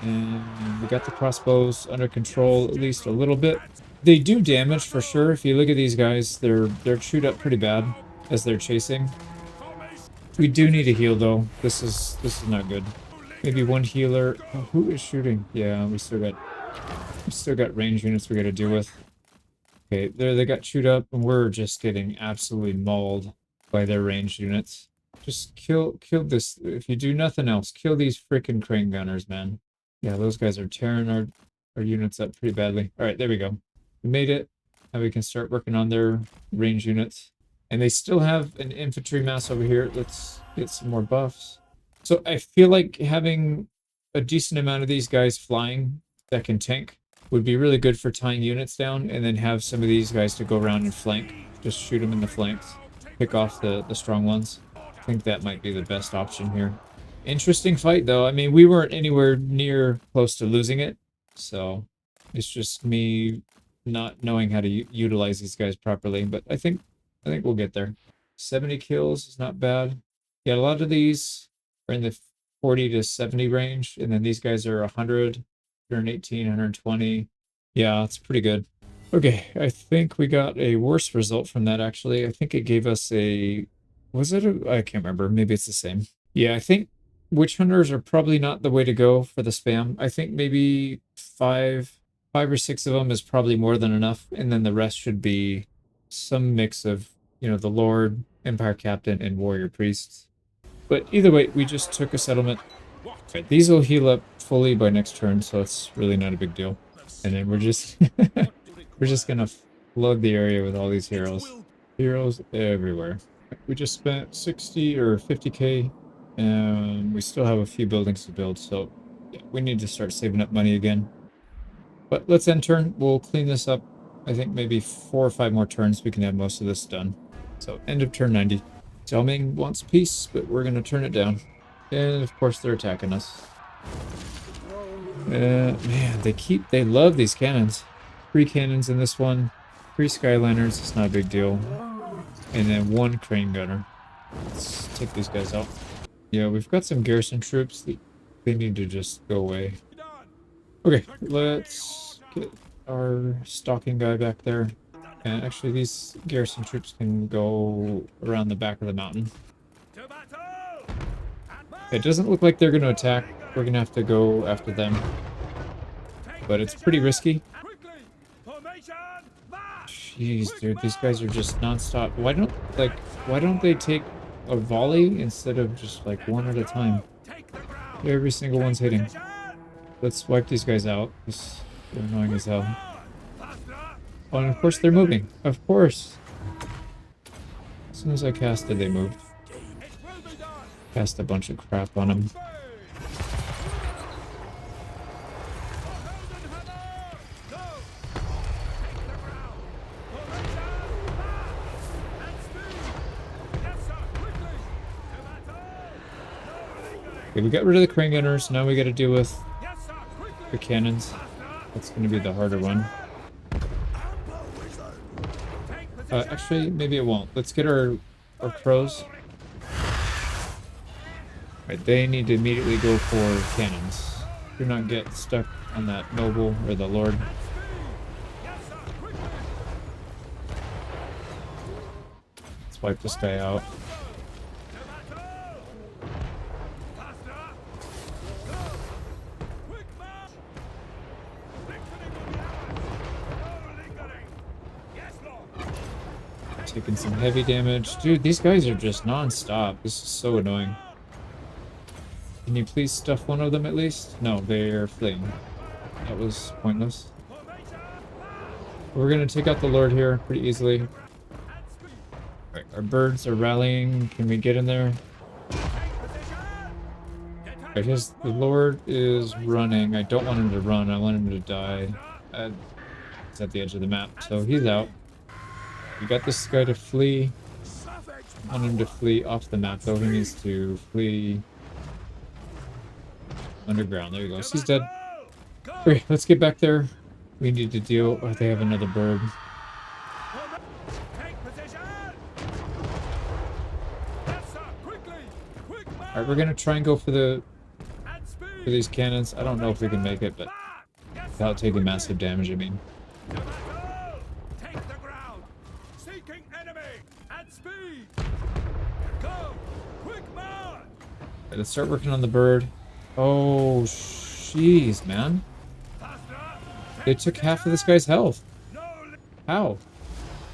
And we got the crossbows under control at least a little bit. They do damage for sure. If you look at these guys, they're chewed up pretty bad as they're chasing. We do need a heal though. This is not good. Maybe one healer. Oh, who is shooting? Yeah, we still got range units we got to deal with. Okay, there they got chewed up, and we're just getting absolutely mauled by their ranged units. Just kill this. If you do nothing else, kill these freaking crane gunners, man. Yeah, those guys are tearing our units up pretty badly. All right, there we go. We made it. Now we can start working on their range units. And they still have an infantry mass over here. Let's get some more buffs. So I feel like having a decent amount of these guys flying that can tank would be really good for tying units down, and then have some of these guys to go around and flank. Just shoot them in the flanks. Pick off the strong ones. I think that might be the best option here. Interesting fight, though. I mean, we weren't anywhere near close to losing it. So it's just me not knowing how to utilize these guys properly. But I think we'll get there. 70 kills is not bad. Yeah, a lot of these are in the 40 to 70 range, and then these guys are 100, 118, 120. Yeah, it's pretty good. Okay, I think we got a worse result from that, actually. I think it gave us a... Was it a... I can't remember. Maybe it's the same. Yeah, I think witch hunters are probably not the way to go for the spam. I think maybe five or six of them is probably more than enough, and then the rest should be some mix of, you know, the Lord, Empire Captain, and Warrior Priests. But either way, we just took a settlement. Right, these will heal up fully by next turn, so it's really not a big deal. And then we're just we're just gonna flood the area with all these heroes. Heroes everywhere. We just spent 60 or 50k, and we still have a few buildings to build, so yeah, we need to start saving up money again. But let's end turn. We'll clean this up. I think maybe 4 or 5 more turns we can have most of this done. So end of turn 90. Xiao Ming wants peace, but we're gonna turn it down. And of course they're attacking us. Man, they love these cannons. 3 cannons in this one, 3 Skyliners, it's not a big deal. And then 1 crane gunner. Let's take these guys out. Yeah, we've got some garrison troops. They need to just go away. Okay, let's get our stalking guy back there. And actually these garrison troops can go around the back of the mountain. It doesn't look like they're going to attack. We're going to have to go after them. But it's pretty risky. Jeez, dude, these guys are just non-stop. Why don't they take a volley instead of just like one at a time? Every single one's hitting. Let's wipe these guys out. They're annoying as hell. Oh, and of course they're moving. Of course. As soon as I casted, they moved. Cast a bunch of crap on them. Okay, we got rid of the crane gunners. Now we got to deal with the cannons. That's going to be the harder one. Actually, maybe it won't. Let's get our crows. Right, they need to immediately go for cannons. Do not get stuck on that noble or the lord. Let's wipe this guy out. Taking some heavy damage. Dude, these guys are just non-stop. This is so annoying. Can you please stuff one of them at least? No, they're fleeing. That was pointless. We're gonna take out the Lord here pretty easily. Alright, our birds are rallying. Can we get in there? Alright, the Lord is running. I don't want him to run. I want him to die. He's at the edge of the map, so he's out. We got this guy to flee. I want him to flee off the map, though. He needs to flee underground. There he goes. He's dead. Okay, let's get back there. We need to deal... Oh, they have another bird. Alright, we're gonna try and go for these cannons. I don't know if we can make it, but without taking massive damage, I mean. Let's start working on the bird. Oh, jeez, man. They took half of this guy's health. How?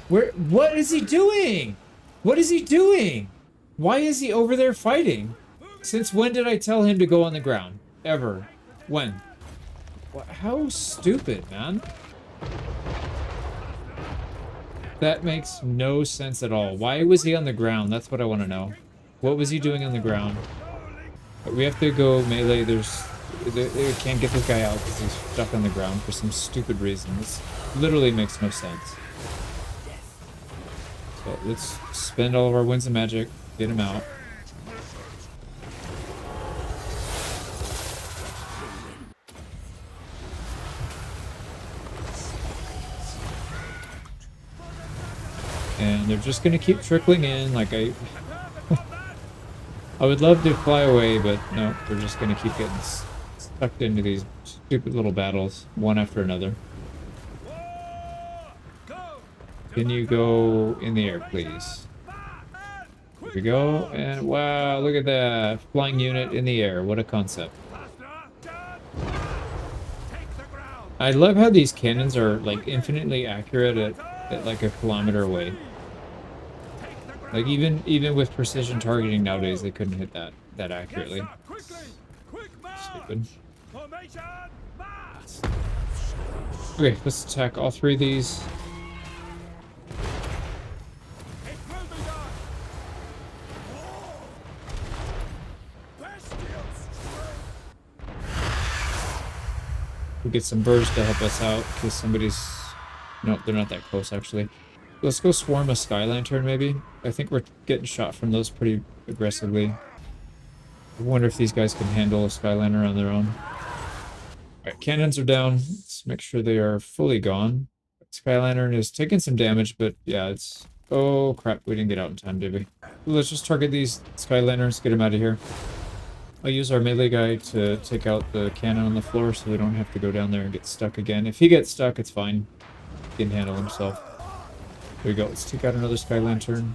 Where? What is he doing? What is he doing? Why is he over there fighting? Since when did I tell him to go on the ground? Ever? When? How stupid, man. That makes no sense at all. Why was he on the ground? That's what I want to know. What was he doing on the ground? But we have to go melee. They can't get this guy out because he's stuck on the ground for some stupid reason. This literally makes no sense. So let's spend all of our winds of magic, get him out. And they're just gonna keep trickling in like I would love to fly away, but no, they're just gonna keep getting sucked into these stupid little battles, one after another. Can you go in the air, please? Here we go, and wow, look at that. Flying unit in the air, what a concept. I love how these cannons are like infinitely accurate at like a kilometer away. Like even with precision targeting nowadays, they couldn't hit that accurately. Stupid. Okay, let's attack all three of these. We get some birds to help us out in case somebody's... No, they're not that close actually. Let's go swarm a Sky Lantern maybe. I think we're getting shot from those pretty aggressively. I wonder if these guys can handle a Sky Lantern on their own. Alright, cannons are down. Let's make sure they are fully gone. Sky Lantern is taking some damage, but yeah, it's... Oh crap, we didn't get out in time, did we? Let's just target these Sky Lanterns, get them out of here. I'll use our melee guy to take out the cannon on the floor so we don't have to go down there and get stuck again. If he gets stuck, it's fine. He can handle himself. There we go. Let's take out another Sky Lantern.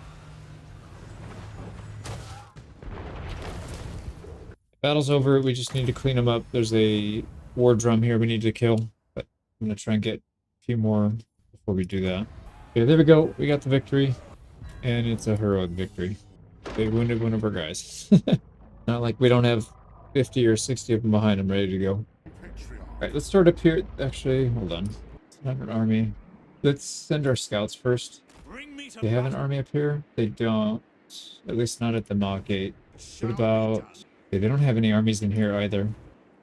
Battle's over. We just need to clean them up. There's a war drum here we need to kill. But I'm going to try and get a few more before we do that. Okay, there we go. We got the victory. And it's a heroic victory. They wounded one of our guys. Not like we don't have 50 or 60 of them behind them ready to go. Alright, let's start up here. Actually, hold on. It's not an army. Let's send our scouts first. They have an army up here? They don't. At least not at the Maw Gate. What about... They don't have any armies in here either.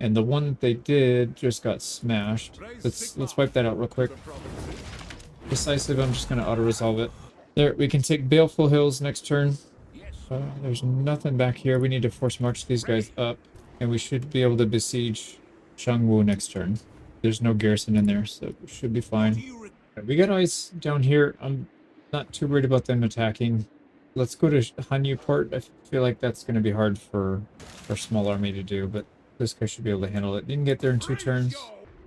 And the one that they did just got smashed. Let's wipe that out real quick. Decisive, I'm just going to auto-resolve it. There, we can take Baleful Hills next turn. There's nothing back here. We need to force march these guys up. And we should be able to besiege Changwu next turn. There's no garrison in there, so it should be fine. We got ice down here. I'm not too worried about them attacking. Let's go to Hanyu Port. I feel like that's going to be hard for our small army to do, but this guy should be able to handle it. Didn't get there in 2 turns.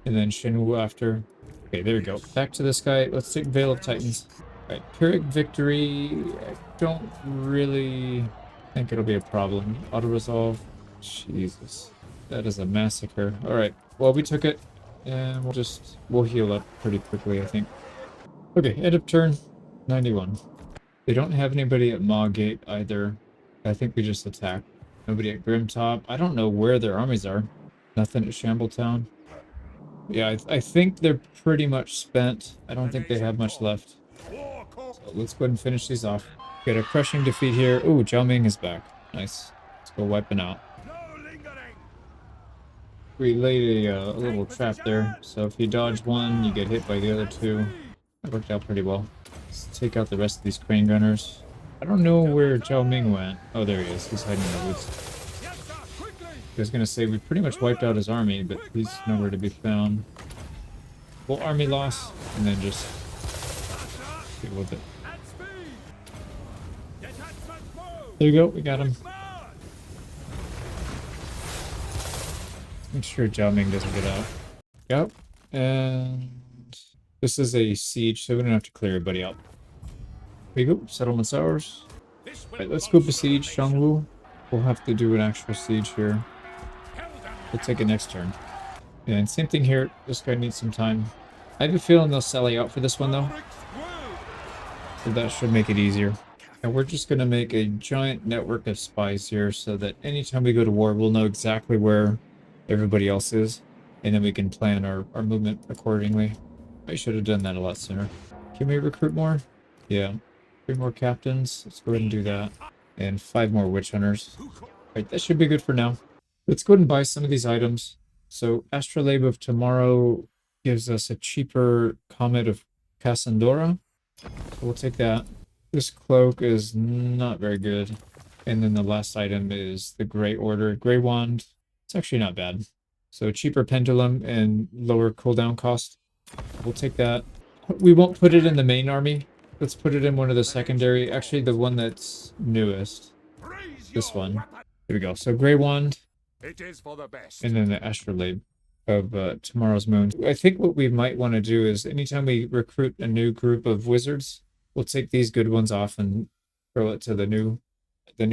And then Shenwu after. Okay, there we go. Back to this guy. Let's take Veil of Titans. Alright, Pyrrhic Victory. I don't really think it'll be a problem. Auto-resolve. Jesus. That is a massacre. Alright, well, we took it. And we'll heal up pretty quickly, I think. Okay, end of turn. 91. They don't have anybody at Maw Gate either. I think we just attack. Nobody at Grimtop. I don't know where their armies are. Nothing at Shambletown. Yeah, I think they're pretty much spent. I don't think they have much left. So let's go ahead and finish these off. Get a crushing defeat here. Ooh, Zhao Ming is back. Nice. Let's go wipe him out. We laid a little trap there, so if you dodge one, you get hit by the other 2. That worked out pretty well. Let's take out the rest of these crane gunners. I don't know where Zhao Ming went. Oh, there he is. He's hiding in the woods. I was going to say, we pretty much wiped out his army, but he's nowhere to be found. Full army loss, and then just deal with it. There you go, we got him. Make sure Zhao Ming doesn't get out. Yep. And this is a siege, so we don't have to clear everybody out. There you go. Settlement's ours. Alright, let's go besiege Changwu. We'll have to do an actual siege here. We'll take it next turn. And same thing here. This guy needs some time. I have a feeling they'll sell you out for this one though, so that should make it easier. And we're just going to make a giant network of spies here so that anytime we go to war, we'll know exactly where everybody else is. And then we can plan our movement accordingly. I should have done that a lot sooner. Can we recruit more? Yeah. 3 more captains. Let's go ahead and do that. And 5 more witch hunters. Alright, that should be good for now. Let's go ahead and buy some of these items. So Astrolabe of Tomorrow gives us a cheaper Comet of Cassandora. So we'll take that. This cloak is not very good. And then the last item is the Grey Order. Grey Wand. It's actually not bad. So cheaper pendulum and lower cooldown cost. We'll take that. We won't put it in the main army. Let's put it in one of the secondary. Actually, the one that's newest. This one. There we go. So Grey Wand. It is for the best. And then the Astrolabe of Tomorrow's Moon. I think what we might want to do is anytime we recruit a new group of wizards, we'll take these good ones off and throw it to the new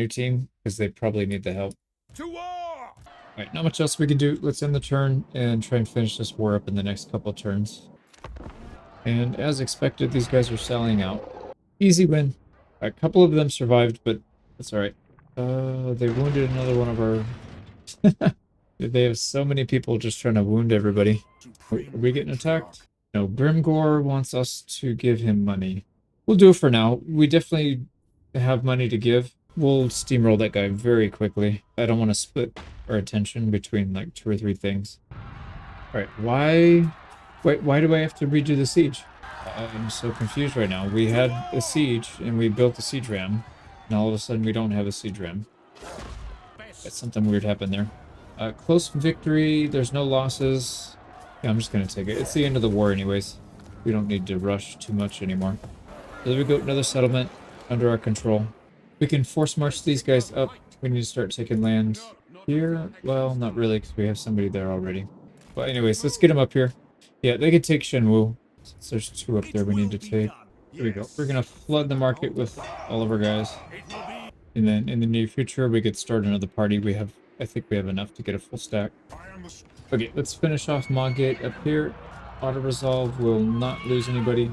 team because they probably need the help. To war! Alright, not much else we can do. Let's end the turn and try and finish this war up in the next couple of turns. And as expected, these guys are selling out. Easy win. A couple of them survived, but that's alright. They wounded another one of our... They have so many people just trying to wound everybody. Are we getting attacked? No, Grimgore wants us to give him money. We'll do it for now. We definitely have money to give. We'll steamroll that guy very quickly. I don't want to split our attention between like 2 or 3 things. Alright, why do I have to redo the siege? I'm so confused right now. We had a siege and we built a siege ram. And all of a sudden we don't have a siege ram. That's something weird happened there. Close victory. There's no losses. Yeah, I'm just going to take it. It's the end of the war anyways. We don't need to rush too much anymore. So there we go. Another settlement under our control. We can force march these guys up. We need to start taking land here. Well, not really because we have somebody there already. But anyways, let's get them up here. Yeah, they can take Shenwu. Since there's 2 up there we need to take. Here we go. We're going to flood the market with all of our guys. And then in the near future, we could start another party. I think we have enough to get a full stack. Okay, let's finish off Maugate up here. Auto-resolve will not lose anybody.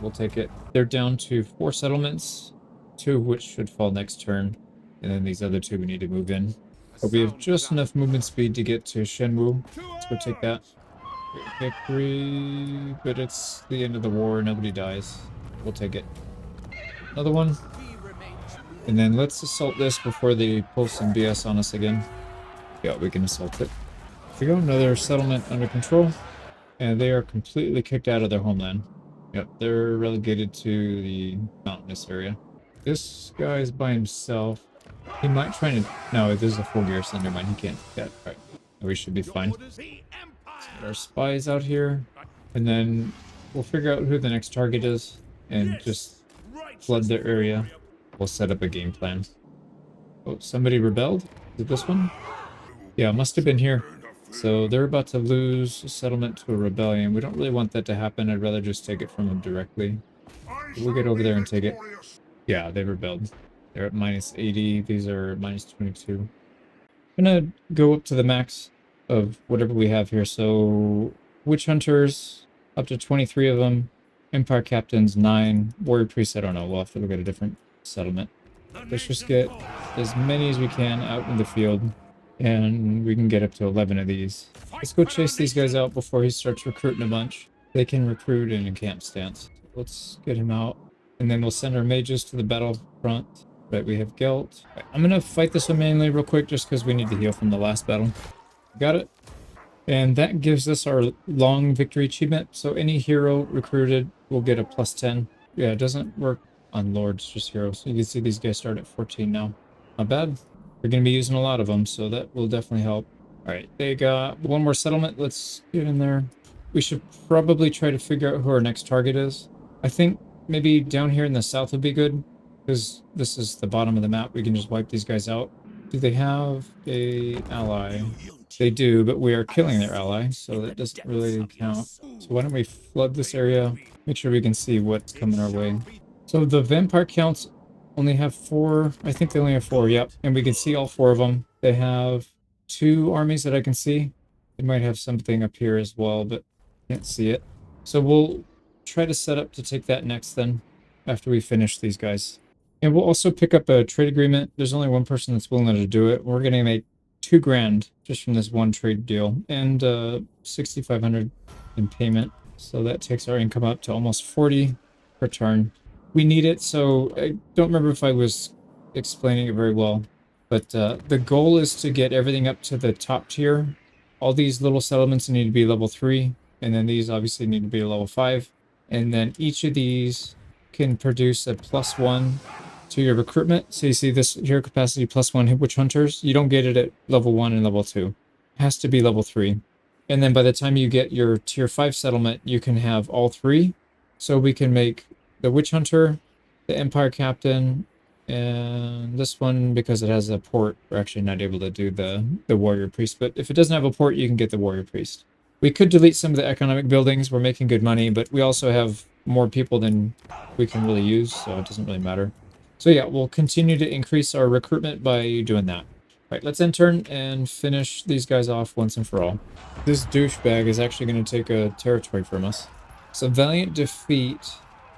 We'll take it. They're down to 4 settlements, 2 of which should fall next turn. And then these other 2 we need to move in. But we have just enough movement speed to get to Shenwu. Let's go take that. Victory, but it's the end of the war. Nobody dies. We'll take it. Another one. And then let's assault this before they pull some BS on us again. Yeah, we can assault it. Here we go, another settlement under control. And they are completely kicked out of their homeland. Yep, they're relegated to the mountainous area. This guy's by himself. He might try to... No, there's a full garrison. Never mind, he can't do that. Alright, we should be fine. Let's get our spies out here. And then we'll figure out who the next target is. And just flood their area. We'll set up a game plan. Oh, somebody rebelled? Is it this one? Yeah, it must have been here. So they're about to lose a settlement to a rebellion. We don't really want that to happen. I'd rather just take it from them directly. We'll get over there and take it. Yeah, they rebelled. They're at minus 80. These are minus 22. I'm gonna go up to the max of whatever we have here. So witch hunters, up to 23 of them. Empire captains, 9. Warrior priests, I don't know. We'll have to look at a different settlement. Let's just get as many as we can out in the field, and we can get up to 11 of these. Let's go chase these guys out before he starts recruiting a bunch. They can recruit in a camp stance. Let's get him out, and then we'll send our mages to the battle front. Right, we have Gelt. Right, I'm gonna fight this one manually real quick just because we need to heal from the last battle. Got it. And that gives us our long victory achievement. So any hero recruited will get a plus 10. Yeah, it doesn't work on lords, just heroes. You can see these guys start at 14 now. Not bad. We're going to be using a lot of them, so that will definitely help. Alright, they got 1 more settlement. Let's get in there. We should probably try to figure out who our next target is. I think maybe down here in the south would be good, because this is the bottom of the map. We can just wipe these guys out. Do they have a ally? They do, but we are killing their ally, so that doesn't really count. So why don't we flood this area, make sure we can see what's coming our way. So the vampire counts only have 4. I think they only have 4, yep. And we can see all 4 of them. They have 2 armies that I can see. They might have something up here as well, but can't see it. So we'll try to set up to take that next then, after we finish these guys. And we'll also pick up a trade agreement. There's only one person that's willing to do it. We're gonna make 2 grand just from this one trade deal, and 6,500 in payment. So that takes our income up to almost 40 per turn. We need it, so I don't remember if I was explaining it very well, but the goal is to get everything up to the top tier. All these little settlements need to be level 3, and then these obviously need to be level 5, and then each of these can produce a +1 to your recruitment. So you see this hero capacity +1 witch hunters. You don't get it at level 1 and level 2. It has to be level 3. And then by the time you get your tier 5 settlement, you can have all 3. So we can make the witch hunter, the empire captain, and this one, because it has a port, we're actually not able to do the warrior priest. But if it doesn't have a port, you can get the warrior priest. We could delete some of the economic buildings. We're making good money, but we also have more people than we can really use, so it doesn't really matter. So yeah, we'll continue to increase our recruitment by doing that. All right, let's intern and finish these guys off once and for all. This douchebag is actually going to take a territory from us. So valiant defeat.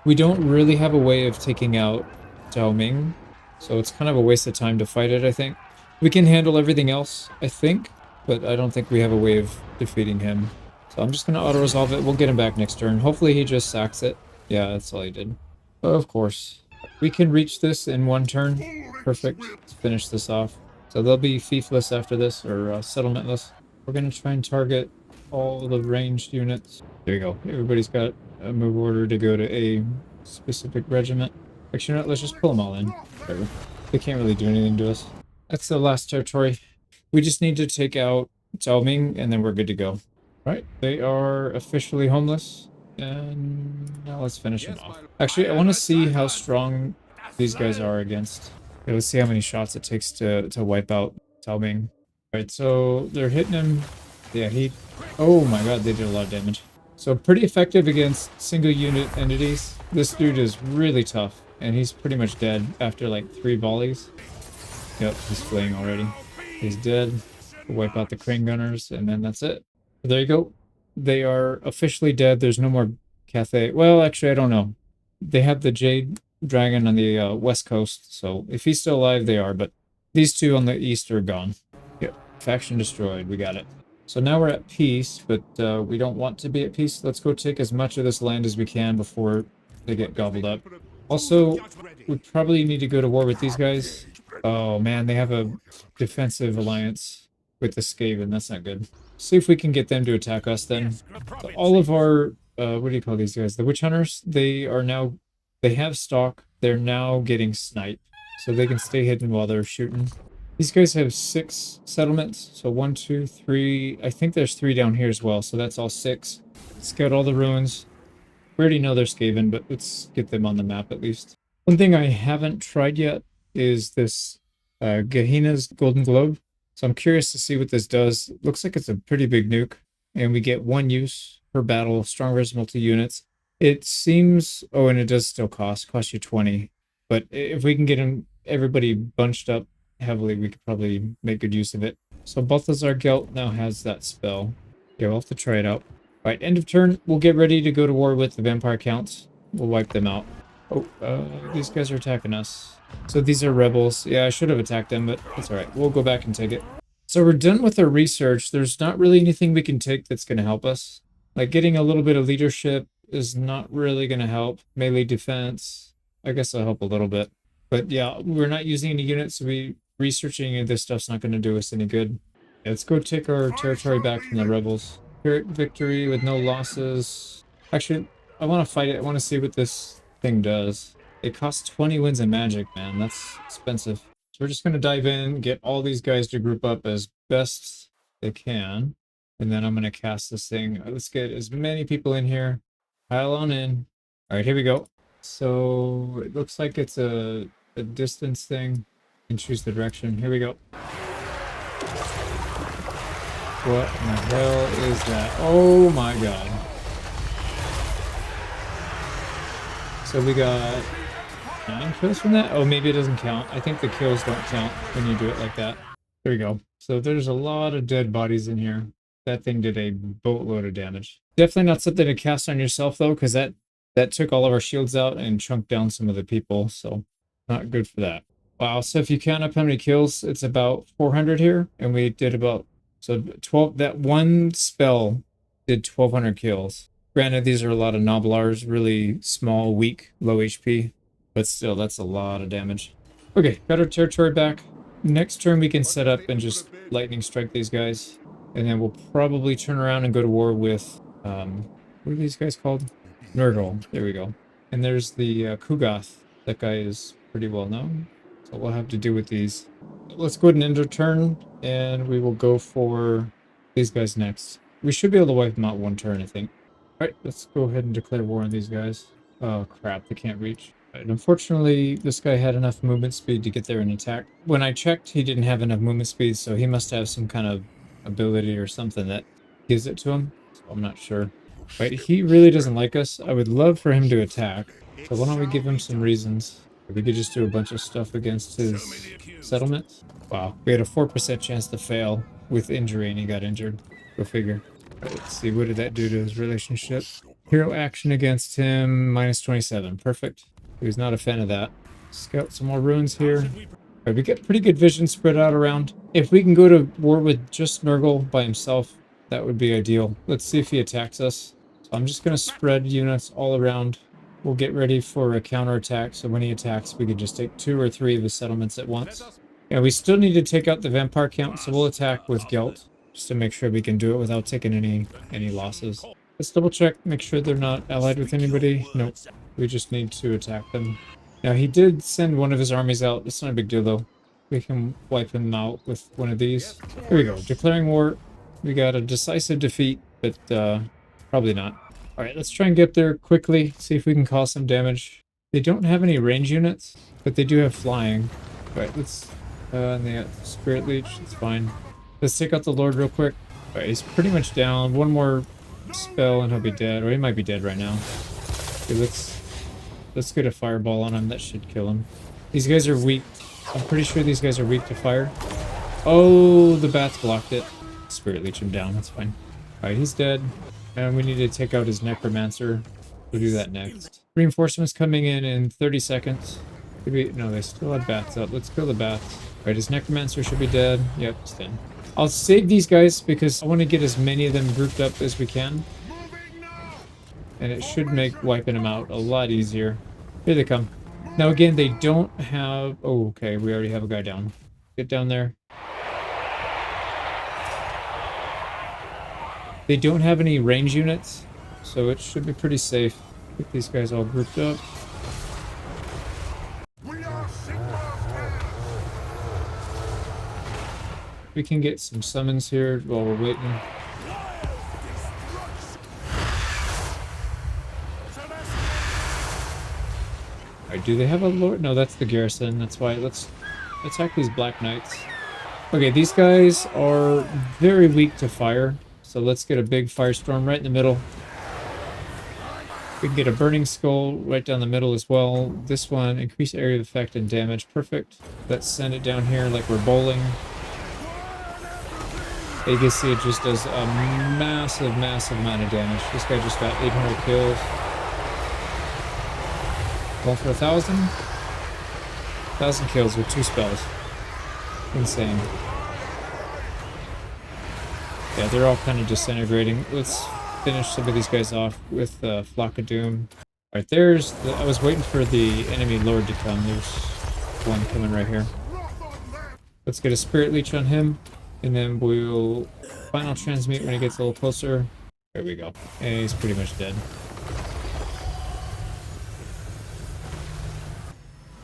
We don't really have a way of taking out Zhao Ming, so it's kind of a waste of time to fight it, I think. We can handle everything else, I think, but I don't think we have a way of defeating him. So I'm just going to auto-resolve it. We'll get him back next turn. Hopefully he just sacks it. Yeah, that's all he did. Of course. We can reach this in 1 turn. Perfect. Let's finish this off. So they'll be fiefless after this, or settlementless. We're going to try and target all the ranged units. There you go. Everybody's got a move order to go to a specific regiment. Actually, no, let's just pull them all in. Whatever. They can't really do anything to us. That's the last territory. We just need to take out Zhao Ming, and then we're good to go. Right, they are officially homeless. And now let's finish them off. Actually, I want to see how strong these guys are against. Okay, let's see how many shots it takes to wipe out Zhao Ming. Alright, so they're hitting him. Yeah, he... Oh my god, they did a lot of damage. So pretty effective against single unit entities. This dude is really tough, and he's pretty much dead after like 3 volleys. Yep, he's fleeing already. He's dead. We'll wipe out the crane gunners, and then that's it. There you go. They are officially dead. There's no more Cathay. Well, actually, I don't know. They have the Jade Dragon on the west coast, so if he's still alive, they are, but these 2 on the east are gone. Yep, faction destroyed. We got it. So now we're at peace, but we don't want to be at peace. Let's go take as much of this land as we can before they get gobbled up. Also, we probably need to go to war with these guys. Oh man, they have a defensive alliance with the Skaven. That's not good. See if we can get them to attack us then. So all of our, what do you call these guys? The witch hunters, they have stock. They're now getting sniped. So they can stay hidden while they're shooting. These guys have 6 settlements. So 1, 2, 3. I think there's 3 down here as well. So that's all 6. Scout all the ruins. We already know they're Skaven, but let's get them on the map at least. One thing I haven't tried yet is this Gehenna's Golden Globe. So I'm curious to see what this does. It looks like it's a pretty big nuke, and we get 1 use per battle, strong versus multi-units. It seems, oh, and it does still cost you 20. But if we can get everybody bunched up heavily, we could probably make good use of it. So Balthazar Gelt now has that spell. Yeah, we'll have to try it out. All right, end of turn. We'll get ready to go to war with the vampire counts. We'll wipe them out. Oh, these guys are attacking us. So these are rebels. Yeah, I should have attacked them, but it's all right. We'll go back and take it. So we're done with our research. There's not really anything we can take that's going to help us. Like getting a little bit of leadership is not really going to help. Melee defense, I guess it'll help a little bit. But yeah, we're not using any units, so researching any of this stuff's not going to do us any good. Yeah, let's go take our territory back from the rebels. Pyrrhic victory with no losses. Actually, I want to fight it. I want to see what this thing does. It costs 20 wins in magic, man. That's expensive. So we're just going to dive in, get all these guys to group up as best they can. And then I'm going to cast this thing. Let's get as many people in here. Pile on in. All right, here we go. So it looks like it's a distance thing. And choose the direction. Here we go. What in the hell is that? Oh my god. So we got 9 kills from that? Oh, maybe it doesn't count. I think the kills don't count when you do it like that. There we go. So there's a lot of dead bodies in here. That thing did a boatload of damage. Definitely not something to cast on yourself though, because that took all of our shields out and chunked down some of the people, so not good for that. Wow, so if you count up how many kills, it's about 400 here, and we did about, so 12, that one spell did 1200 kills. Granted, these are a lot of Noblars, really small, weak, low HP, but still, that's a lot of damage. Okay, got our territory back. Next turn we can set up and just lightning strike these guys, and then we'll probably turn around and go to war with, what are these guys called? Nurgle, there we go. And there's the Kugoth. That guy is pretty well known. So we'll have to do with these. Let's go ahead and end our turn, and we will go for these guys next. We should be able to wipe them out one turn, I think. Alright, let's go ahead and declare war on these guys. Oh crap, they can't reach. Right, unfortunately, this guy had enough movement speed to get there and attack. When I checked, he didn't have enough movement speed, so he must have some kind of ability or something that gives it to him. So I'm not sure. Right, he really doesn't like us. I would love for him to attack. So why don't we give him some reasons? If we could just do a bunch of stuff against his settlements. Wow, we had a 4% chance to fail with injury and he got injured. Go figure. Right, let's see, what did that do to his relationship? Hero action against him, minus 27. Perfect. He was not a fan of that. Scout some more ruins here. Right, we get pretty good vision spread out around. If we can go to war with just Nurgle by himself, that would be ideal. Let's see if he attacks us. So I'm just going to spread units all around. We'll get ready for a counterattack, so when he attacks, we can just take 2 or 3 of the settlements at once. And we still need to take out the vampire count, so we'll attack with Gelt, just to make sure we can do it without taking any losses. Let's double check, make sure they're not allied with anybody. Nope, we just need to attack them. Now, he did send one of his armies out. It's not a big deal, though. We can wipe him out with one of these. Here we go, declaring war. We got a decisive defeat, but probably not. Alright, let's try and get there quickly, see if we can cause some damage. They don't have any range units, but they do have flying. Alright, let's... and they got Spirit Leech, it's fine. Let's take out the Lord real quick. Alright, he's pretty much down. One more spell and he'll be dead, or he might be dead right now. Okay, let's get a fireball on him, that should kill him. These guys are weak. I'm pretty sure these guys are weak to fire. Oh, the bats blocked it. Spirit Leech him down, that's fine. Alright, he's dead. And we need to take out his Necromancer. We'll do that next. Reinforcements coming in 30 seconds. Maybe, no, they still have bats up. Let's kill the bats. Alright, his Necromancer should be dead. Yep, he's dead. I'll save these guys because I want to get as many of them grouped up as we can. And it should make wiping them out a lot easier. Here they come. Now again, they don't have... Oh, okay, we already have a guy down. Get down there. They don't have any range units, so it should be pretty safe. Get these guys all grouped up. We can get some summons here while we're waiting. Alright, do they have a lord? No, that's the garrison. That's why. Let's attack these Black Knights. Okay, these guys are very weak to fire. So let's get a big firestorm right in the middle. We can get a burning skull right down the middle as well. This one, increase area of effect and damage. Perfect. Let's send it down here like we're bowling. You can see it just does a massive, massive amount of damage. This guy just got 800 kills. Going for 1,000? 1,000 kills with 2 spells. Insane. Yeah, they're all kind of disintegrating. Let's finish some of these guys off with Flock of Doom. Alright, there's... I was waiting for the enemy lord to come. There's one coming right here. Let's get a Spirit Leech on him. And then we'll final transmute when he gets a little closer. There we go. And he's pretty much dead.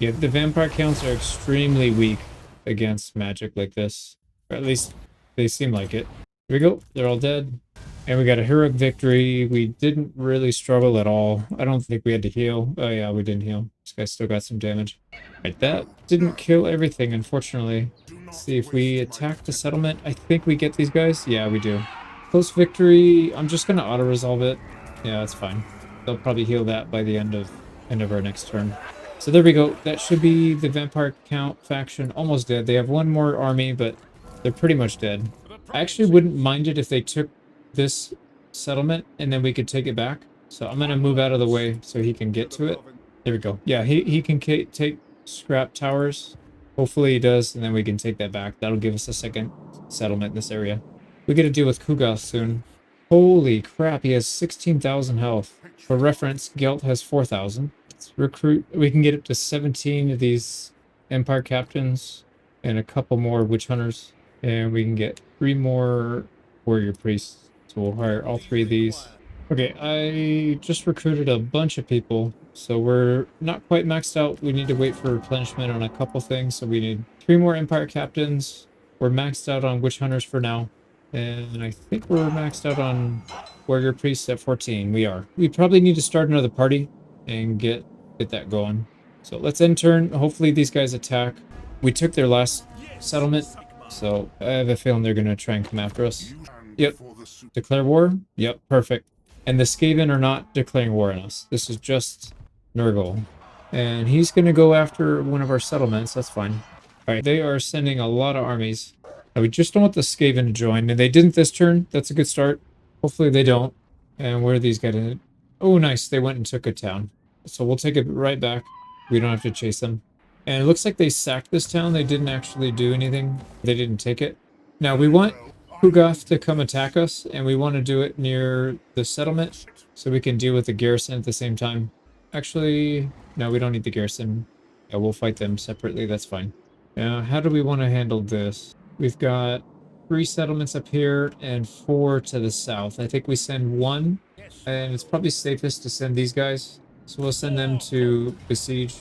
Yeah, the vampire counts are extremely weak against magic like this. Or at least they seem like it. Here we go. They're all dead. And we got a heroic victory. We didn't really struggle at all. I don't think we had to heal. Oh yeah, we didn't heal. This guy still got some damage. Right, that didn't kill everything, unfortunately. Let's see if we attack the settlement. I think we get these guys. Yeah, we do. Close victory. I'm just gonna auto-resolve it. Yeah, that's fine. They'll probably heal that by the end of our next turn. So there we go. That should be the Vampire Count faction almost dead. They have one more army, but they're pretty much dead. I actually wouldn't mind it if they took this settlement, and then we could take it back. So I'm gonna move out of the way so he can get to it. There we go. Yeah, he can take scrap towers. Hopefully he does, and then we can take that back. That'll give us a second settlement in this area. We get to deal with Kugoth soon. Holy crap, he has 16,000 health. For reference, Gelt has 4,000. Let's recruit. We can get up to 17 of these Empire Captains and a couple more Witch Hunters. And we can get 3 more Warrior Priests. So we'll hire all 3 of these. Okay, I just recruited a bunch of people. So we're not quite maxed out. We need to wait for replenishment on a couple things. So we need 3 more Empire Captains. We're maxed out on Witch Hunters for now. And I think we're maxed out on Warrior Priests at 14. We are. We probably need to start another party and get that going. So let's end turn. Hopefully these guys attack. We took their last settlement, so I have a feeling they're going to try and come after us. Yep. Declare war? Yep, perfect. And the Skaven are not declaring war on us. This is just Nurgle. And he's going to go after one of our settlements. That's fine. Alright, they are sending a lot of armies. Now, we just don't want the Skaven to join. And they didn't this turn. That's a good start. Hopefully they don't. And where are these guys? Oh, nice. They went and took a town. So we'll take it right back. We don't have to chase them. And it looks like they sacked this town. They didn't actually do anything. They didn't take it. Now, we want Kugoth to come attack us. And we want to do it near the settlement. So we can deal with the garrison at the same time. Actually, no, we don't need the garrison. Yeah, we'll fight them separately. That's fine. Now, how do we want to handle this? We've got 3 settlements up here and 4 to the south. I think we send 1. And it's probably safest to send these guys. So we'll send them to besiege.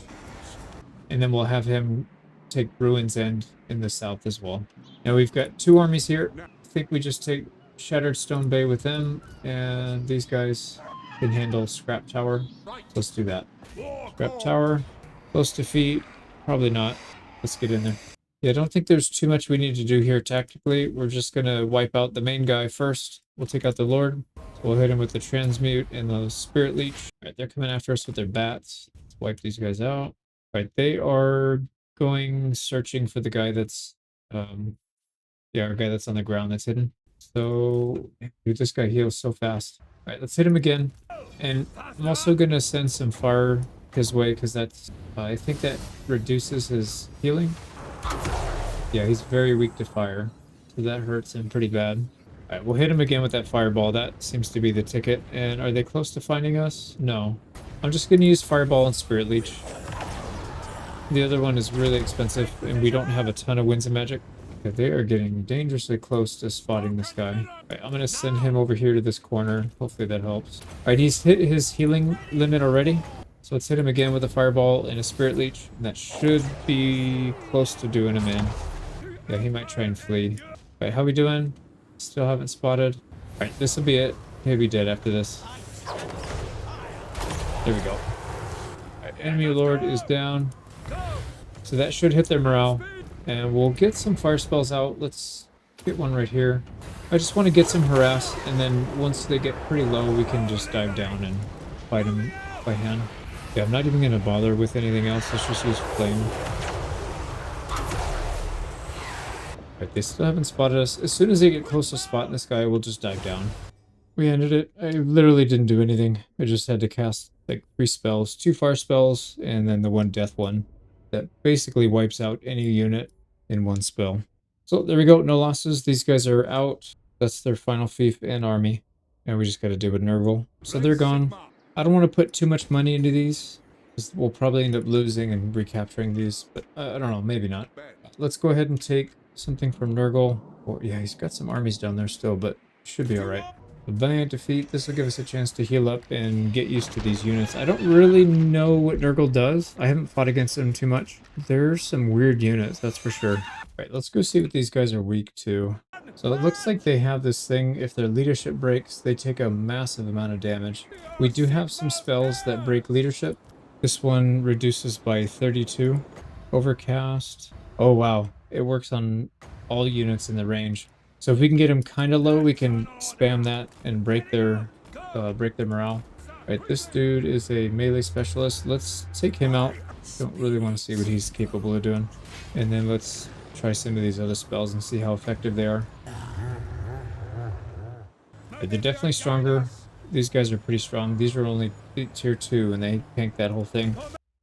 And then we'll have him take Ruin's End in the south as well. Now we've got 2 armies here. I think we just take Shattered Stone Bay with them. And these guys can handle Scrap Tower. Let's do that. Scrap Tower. Close defeat. Probably not. Let's get in there. Yeah, I don't think there's too much we need to do here tactically. We're just going to wipe out the main guy first. We'll take out the Lord. So we'll hit him with the Transmute and the Spirit Leech. All right, they're coming after us with their bats. Let's wipe these guys out. All right, they are going searching for the guy that's, our guy that's on the ground that's hidden. So, dude, this guy heals so fast. All right, let's hit him again. And I'm also going to send some fire his way because that's, I think that reduces his healing. Yeah, he's very weak to fire, so that hurts him pretty bad. Alright, we'll hit him again with that fireball. That seems to be the ticket. And are they close to finding us? No. I'm just going to use fireball and Spirit Leech. The other one is really expensive, and we don't have a ton of Winds of Magic. Okay, they are getting dangerously close to spotting this guy. Alright, I'm going to send him over here to this corner. Hopefully that helps. Alright, he's hit his healing limit already. So let's hit him again with a fireball and a Spirit Leech. And that should be close to doing him in. Yeah, he might try and flee. Alright, how we doing? Still haven't spotted. Alright, this will be it. He'll be dead after this. There we go. Alright, enemy lord is down. So that should hit their morale. And we'll get some fire spells out. Let's get one right here. I just want to get some harass. And then once they get pretty low, we can just dive down and fight them by hand. Yeah, I'm not even going to bother with anything else. Let's just use flame. Right, they still haven't spotted us. As soon as they get close to spotting this guy, we'll just dive down. We ended it. I literally didn't do anything. I just had to cast like 3 spells, 2 fire spells, and then the 1 death one. That basically wipes out any unit in 1 spell. So there we go. No losses. These guys are out. That's their final fief and army. And we just got to deal with Nurgle. So they're gone. I don't want to put too much money into these. We'll probably end up losing and recapturing these, but I don't know, maybe not. Let's go ahead and take something from Nurgle. Oh, yeah, he's got some armies down there still, but should be alright. A valiant defeat. This will give us a chance to heal up and get used to these units. I don't really know what Nurgle does. I haven't fought against them too much. There's some weird units, that's for sure. Alright, let's go see what these guys are weak to. So it looks like they have this thing, if their leadership breaks, they take a massive amount of damage. We do have some spells that break leadership. This one reduces by 32. Overcast. Oh wow, it works on all units in the range. So if we can get them kind of low, we can spam that and break their morale. Alright, this dude is a melee specialist. Let's take him out. Don't really want to see what he's capable of doing. And then let's try some of these other spells and see how effective they are. They're definitely stronger. These guys are pretty strong. These are only tier 2 and they tanked that whole thing.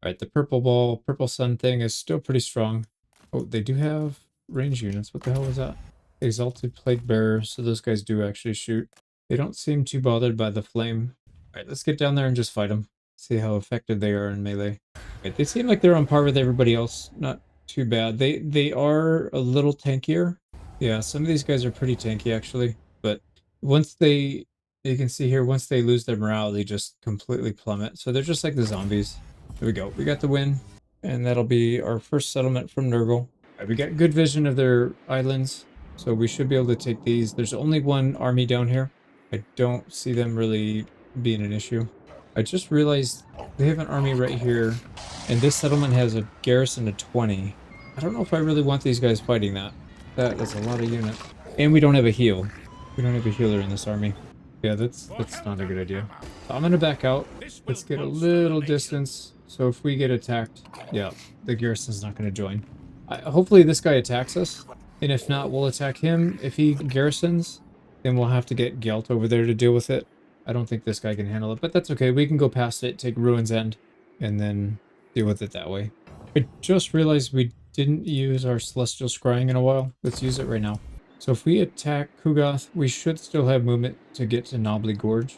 Alright, the purple ball, purple sun thing is still pretty strong. Oh, they do have range units. What the hell was that? Exalted Plague Bearer, so those guys do actually shoot. They don't seem too bothered by the flame. Alright, let's get down there and just fight them. See how effective they are in melee. Alright, they seem like they're on par with everybody else. Not too bad. They are a little tankier. Yeah, some of these guys are pretty tanky actually. But once you can see here, once they lose their morale, they just completely plummet. So they're just like the zombies. There we go. We got the win. And that'll be our first settlement from Nurgle. Alright, we got good vision of their islands. So we should be able to take these. There's only one army down here. I don't see them really being an issue. I just realized they have an army right here. And this settlement has a garrison of 20. I don't know if I really want these guys fighting that. That's a lot of units. And we don't have a heal. We don't have a healer in this army. Yeah, that's not a good idea. So I'm gonna back out. Let's get a little distance. So if we get attacked, yeah, the garrison's not gonna join. Hopefully this guy attacks us. And if not, we'll attack him. If he garrisons, then we'll have to get Gelt over there to deal with it. I don't think this guy can handle it, but that's okay. We can go past it, take Ruin's End, and then deal with it that way. I just realized we didn't use our Celestial Scrying in a while. Let's use it right now. So if we attack Kugoth, we should still have movement to get to Knobbly Gorge.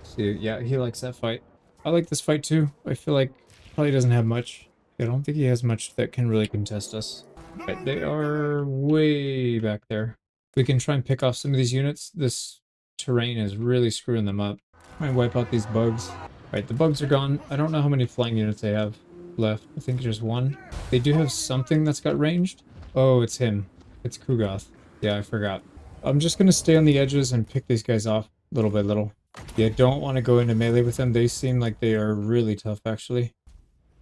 See, yeah, he likes that fight. I like this fight too. I feel like probably doesn't have much. I don't think he has much that can really contest us. Right, they are way back there. We can try and pick off some of these units. This terrain is really screwing them up. Try and wipe out these bugs. Right, the bugs are gone. I don't know how many flying units they have left. I think just one. They do have something that's got ranged. Oh, it's him. It's Kugoth. Yeah, I forgot. I'm just going to stay on the edges and pick these guys off little by little. Yeah, don't want to go into melee with them. They seem like they are really tough, actually.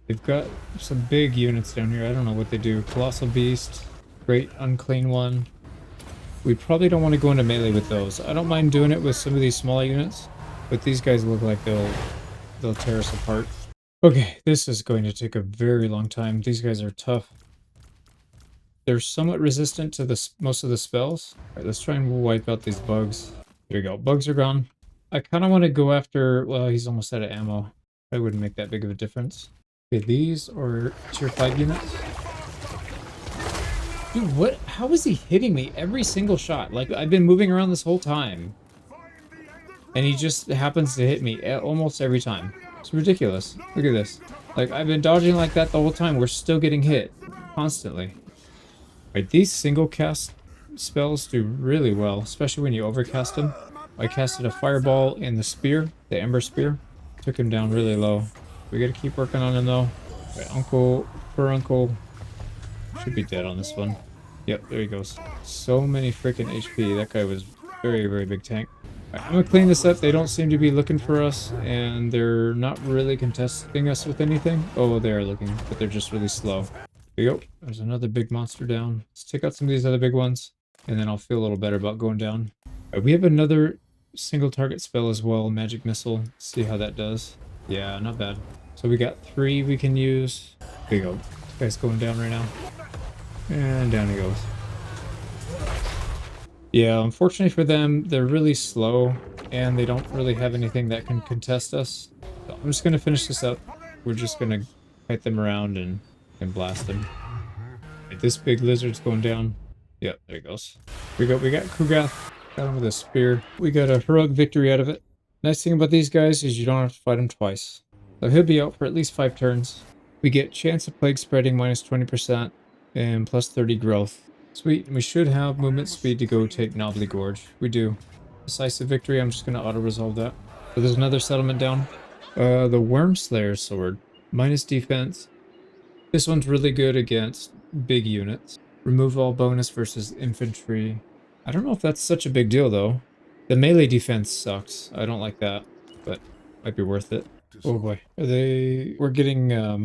They've got some big units down here. I don't know what they do. Colossal Beast. Great Unclean One. We probably don't want to go into melee with those. I don't mind doing it with some of these smaller units, but these guys look like they'll tear us apart. Okay, this is going to take a very long time. These guys are tough. They're somewhat resistant to most of the spells. Alright, let's try and wipe out these bugs. Here we go. Bugs are gone. I kind of want to go after... Well, he's almost out of ammo. That wouldn't make that big of a difference. Okay, these are tier 5 units. Dude, what? How is he hitting me every single shot? Like, I've been moving around this whole time. And he just happens to hit me almost every time. It's ridiculous. Look at this. Like, I've been dodging like that the whole time. We're still getting hit. Constantly. Right, these single cast spells do really well. Especially when you overcast them. I casted a fireball in the spear. The Ember Spear. Took him down really low. We gotta keep working on him though. Right, Uncle should be dead on this one. Yep, there he goes. So many freaking HP. That guy was very, very big tank. Right, I'm gonna clean this up. They don't seem to be looking for us, and they're not really contesting us with anything. Oh, they are looking, but they're just really slow. There you go. There's another big monster down. Let's take out some of these other big ones, and then I'll feel a little better about going down. Right, we have another single target spell as well, Magic Missile. Let's see how that does. Yeah, not bad. So we got 3 we can use. There you go. This guy's going down right now. And down he goes. Yeah, unfortunately for them, they're really slow, and they don't really have anything that can contest us. So I'm just going to finish this up. We're just going to fight them around and blast them. Right, this big lizard's going down. Yep, there he goes. We got Kugoth. Got him with a spear. We got a heroic victory out of it. Nice thing about these guys is you don't have to fight them twice. So he'll be out for at least 5 turns. We get chance of plague spreading minus 20% and plus 30 growth. Sweet, and we should have movement speed to go take Knobbly Gorge. We do. Decisive victory, I'm just going to auto-resolve that. So there's another settlement down. The Worm Slayer Sword. Minus defense. This one's really good against big units. Remove all bonus versus infantry. I don't know if that's such a big deal, though. The melee defense sucks. I don't like that, but might be worth it. Oh boy. We're getting, what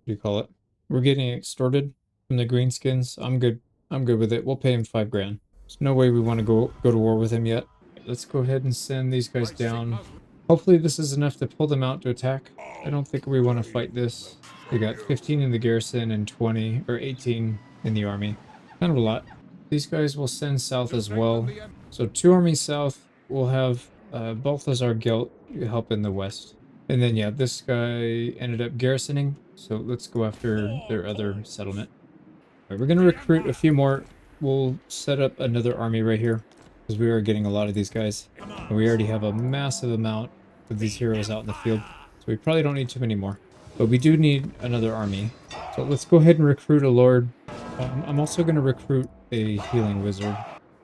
do you call it? We're getting extorted from the greenskins. I'm good. I'm good with it. We'll pay him 5 grand. There's no way we want to go to war with him yet. Let's go ahead and send these guys down. Hopefully this is enough to pull them out to attack. I don't think we want to fight this. We got 15 in the garrison and 20 or 18 in the army. Kind of a lot. These guys will send south as well. So 2 armies south, we'll have Balthazar Gelt help in the west. And then, yeah, this guy ended up garrisoning. So let's go after their other settlement. All right, we're going to recruit a few more. We'll set up another army right here because we are getting a lot of these guys. And we already have a massive amount of these heroes out in the field. So we probably don't need too many more. But we do need another army. So let's go ahead and recruit a lord. I'm also going to recruit a healing wizard.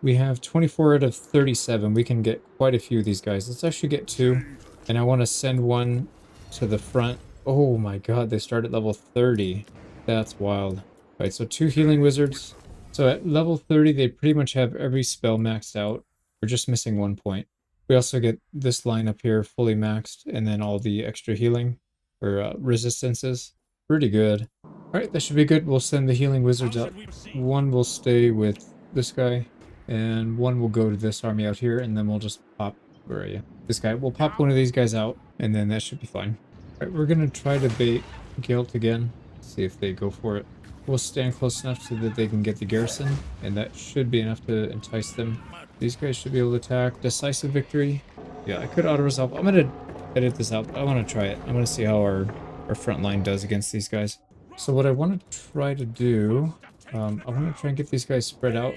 We have 24 out of 37. We can get quite a few of these guys. Let's actually get 2. And I want to send one to the front. Oh my god, they start at level 30. That's wild. All right, so 2 healing wizards. So at level 30, they pretty much have every spell maxed out. We're just missing 1 point. We also get this line up here fully maxed, and then all the extra healing or resistances. Pretty good. Alright, that should be good. We'll send the healing wizards out. 1 will stay with this guy, and 1 will go to this army out here, and then we'll just pop, where are you? This guy. We'll pop one of these guys out, and then that should be fine. Alright, we're going to try to bait Guilt again. See if they go for it. We'll stand close enough so that they can get the garrison, and that should be enough to entice them. These guys should be able to attack. Decisive victory. Yeah, I could auto-resolve. I'm going to edit this out. I want to try it. I want to see how our front line does against these guys. So what I want to try to do, I want to try and get these guys spread out.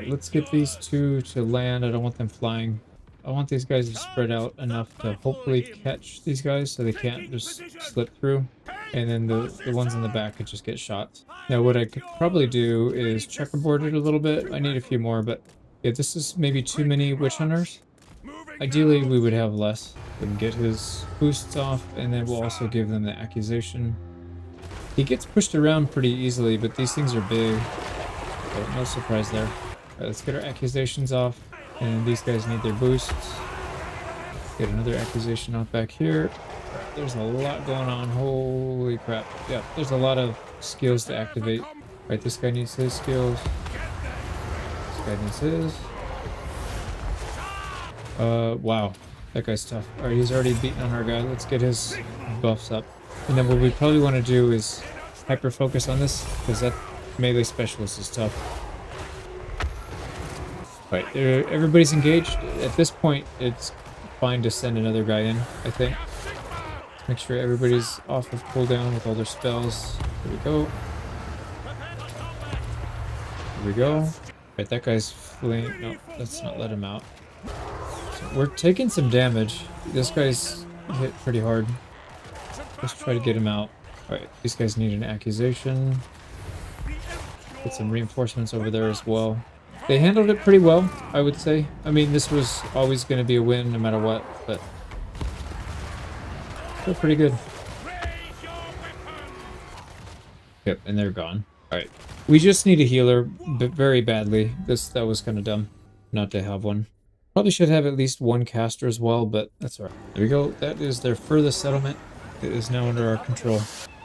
Let's get these 2 to land. I don't want them flying. I want these guys to spread out enough to hopefully catch these guys so they can't just slip through. And then the ones in the back could just get shot. Now what I could probably do is checkerboard it a little bit. I need a few more, but yeah, this is maybe too many witch hunters. Ideally, we would have less. We can get his boosts off, and then we'll also give them the accusation. He gets pushed around pretty easily, but these things are big. So no surprise there. Alright, let's get our accusations off. And these guys need their boosts. Get another accusation off back here. There's a lot going on. Holy crap. Yeah, there's a lot of skills to activate. Alright, this guy needs his skills. This guy needs his. Wow. That guy's tough. Alright, he's already beaten on our guy. Let's get his buffs up. And then what we probably want to do is hyper focus on this, because that melee specialist is tough. Right, everybody's engaged. At this point, it's fine to send another guy in, I think. Let's make sure everybody's off of cooldown with all their spells. Here we go. Here we go. Right, that guy's fleeing. No, let's not let him out. So we're taking some damage. This guy's hit pretty hard. Let's try to get him out. Alright, these guys need an accusation. Get some reinforcements over there as well. They handled it pretty well, I would say. I mean, this was always going to be a win no matter what, but still pretty good. Yep, and they're gone. Alright. We just need a healer, but very badly. That was kind of dumb not to have one. Probably should have at least 1 caster as well, but that's alright. There we go. That is their furthest settlement. It is now under our control.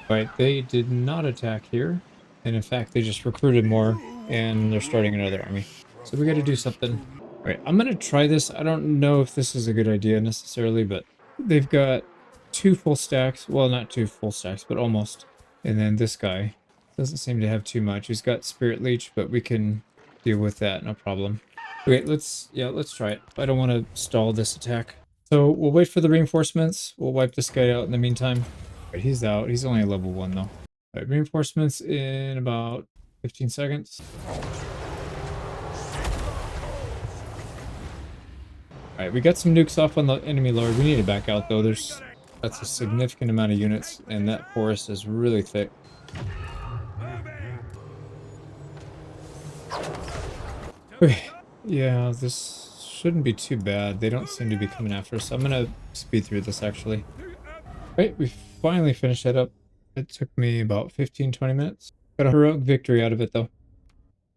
Alright, they did not attack here. And in fact, they just recruited more, and they're starting another army. So we got to do something. Alright, I'm going to try this. I don't know if this is a good idea necessarily, but they've got 2 full stacks. Well, not 2 full stacks, but almost. And then this guy doesn't seem to have too much. He's got Spirit Leech, but we can deal with that, no problem. Okay, let's try it. I don't want to stall this attack. So we'll wait for the reinforcements. We'll wipe this guy out in the meantime. Alright, he's out. He's only a level 1 though. Alright, reinforcements in about 15 seconds. Alright, we got some nukes off on the enemy lord. We need to back out though. That's a significant amount of units, and that forest is really thick. Okay, yeah, this shouldn't be too bad. They don't seem to be coming after us. So I'm gonna speed through this actually. Right, we finally finished that up. It took me about 15-20 minutes. Got a heroic victory out of it though.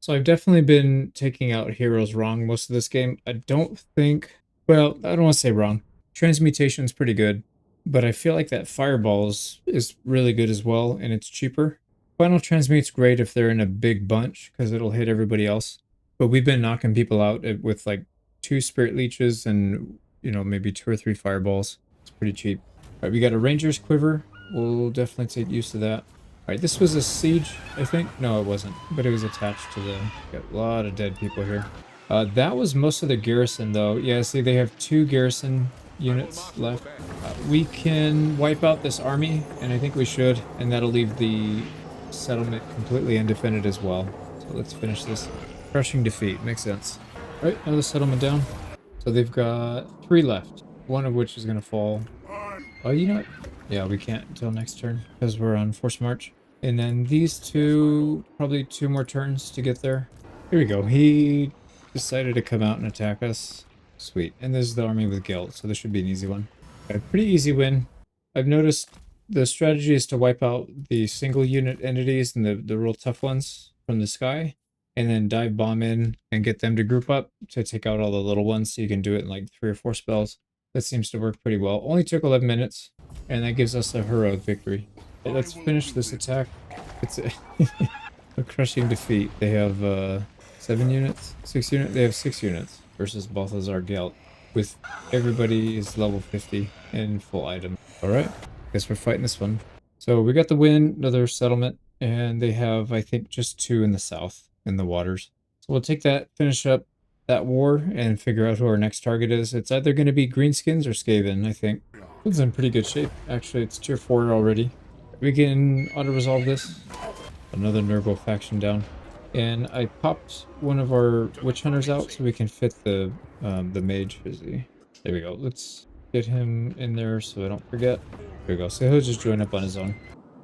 So I've definitely been taking out heroes wrong most of this game. I don't think, well, I don't want to say wrong. Transmutation's pretty good, but I feel like that fireball is really good as well, and it's cheaper. Final transmute's great if they're in a big bunch, because it'll hit everybody else. But we've been knocking people out with like 2 spirit leeches and, you know, maybe 2 or 3 fireballs. It's pretty cheap. Alright, we got a ranger's quiver. We'll definitely take use of that. Alright, this was a siege, I think. No, it wasn't. But it was attached to the... Got a lot of dead people here. That was most of the garrison, though. Yeah, see, they have 2 garrison units left. We can wipe out this army, and I think we should, and that'll leave the settlement completely undefended as well. So let's finish this. Crushing defeat. Makes sense. All right, another settlement down. So they've got 3 left, one of which is going to fall. Oh, you know what? Yeah, we can't until next turn because we're on force march. And then these 2, probably 2 more turns to get there. Here we go. He decided to come out and attack us. Sweet. And this is the army with guilt, so this should be an easy one. A pretty easy win. I've noticed the strategy is to wipe out the single unit entities and the real tough ones from the sky, and then dive bomb in and get them to group up to take out all the little ones, so you can do it in like 3 or 4 spells. That seems to work pretty well. Only took 11 minutes, and that gives us a heroic victory. But let's finish this attack. It's a crushing defeat. They have 7 units? 6 units? They have 6 units versus Balthazar Gelt, with everybody is level 50 and full item. Alright, guess we're fighting this one. So we got the win, another settlement, and they have, I think, just 2 in the south, in the waters. So we'll take that, finish up that war, and figure out who our next target is. It's either going to be Greenskins or Skaven, I think. It's in pretty good shape. Actually, it's tier 4 already. We can auto-resolve this. Another Nurgle faction down. And I popped one of our witch hunters out so we can fit the mage busy. There we go. Let's get him in there so I don't forget. There we go. So he'll just join up on his own.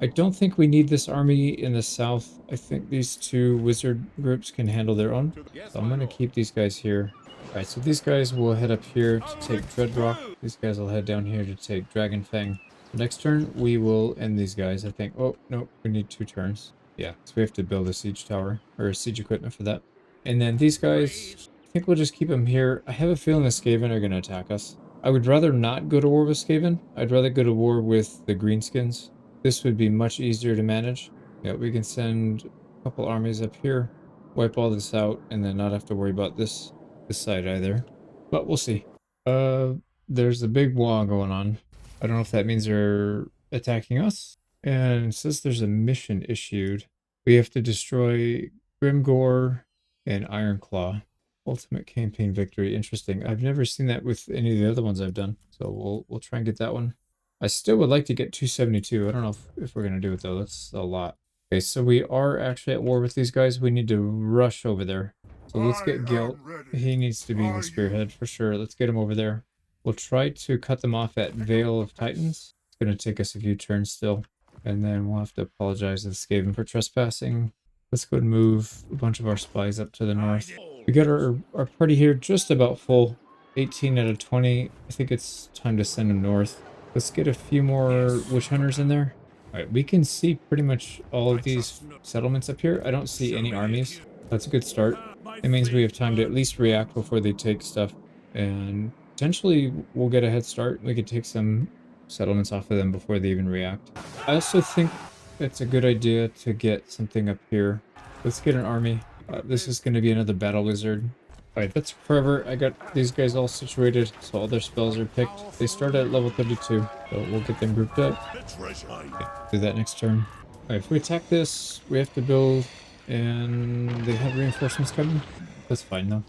I don't think we need this army in the south. I think these 2 wizard groups can handle their own. So I'm going to keep these guys here. Alright, so these guys will head up here to take Dreadrock. These guys will head down here to take Dragonfang. Next turn, we will end these guys, I think. Oh, no, we need 2 turns. Yeah, so we have to build a siege tower, or siege equipment for that. And then these guys, I think we'll just keep them here. I have a feeling the Skaven are going to attack us. I would rather not go to war with Skaven. I'd rather go to war with the Greenskins. This would be much easier to manage. Yeah, we can send a couple armies up here, wipe all this out, and then not have to worry about this side either. But we'll see. There's a big wall going on. I don't know if that means they're attacking us. And it says there's a mission issued. We have to destroy Grimgore and Ironclaw. Ultimate campaign victory. Interesting. I've never seen that with any of the other ones I've done. So we'll try and get that one. I still would like to get 272. I don't know if we're going to do it though. That's a lot. Okay, so we are actually at war with these guys. We need to rush over there. So let's get Guilt. He needs to be the spearhead for sure. Let's get him over there. We'll try to cut them off at Vale of Titans. It's going to take us a few turns still. And then we'll have to apologize to the Skaven for trespassing. Let's go and move a bunch of our spies up to the north. We got our party here just about full. 18 out of 20. I think it's time to send them north. Let's get a few more witch hunters in there. Alright, we can see pretty much all of these settlements up here. I don't see any armies. That's a good start. It means we have time to at least react before they take stuff. And potentially we'll get a head start. We could take some settlements off of them before they even react. I also think it's a good idea to get something up here. Let's get an army. This is going to be another battle wizard. Alright, that's forever. I got these guys all situated, so all their spells are picked. They start at level 32, so we'll get them grouped up. Okay, do that next turn. Alright, if we attack this, we have to build, and they have reinforcements coming. That's fine though.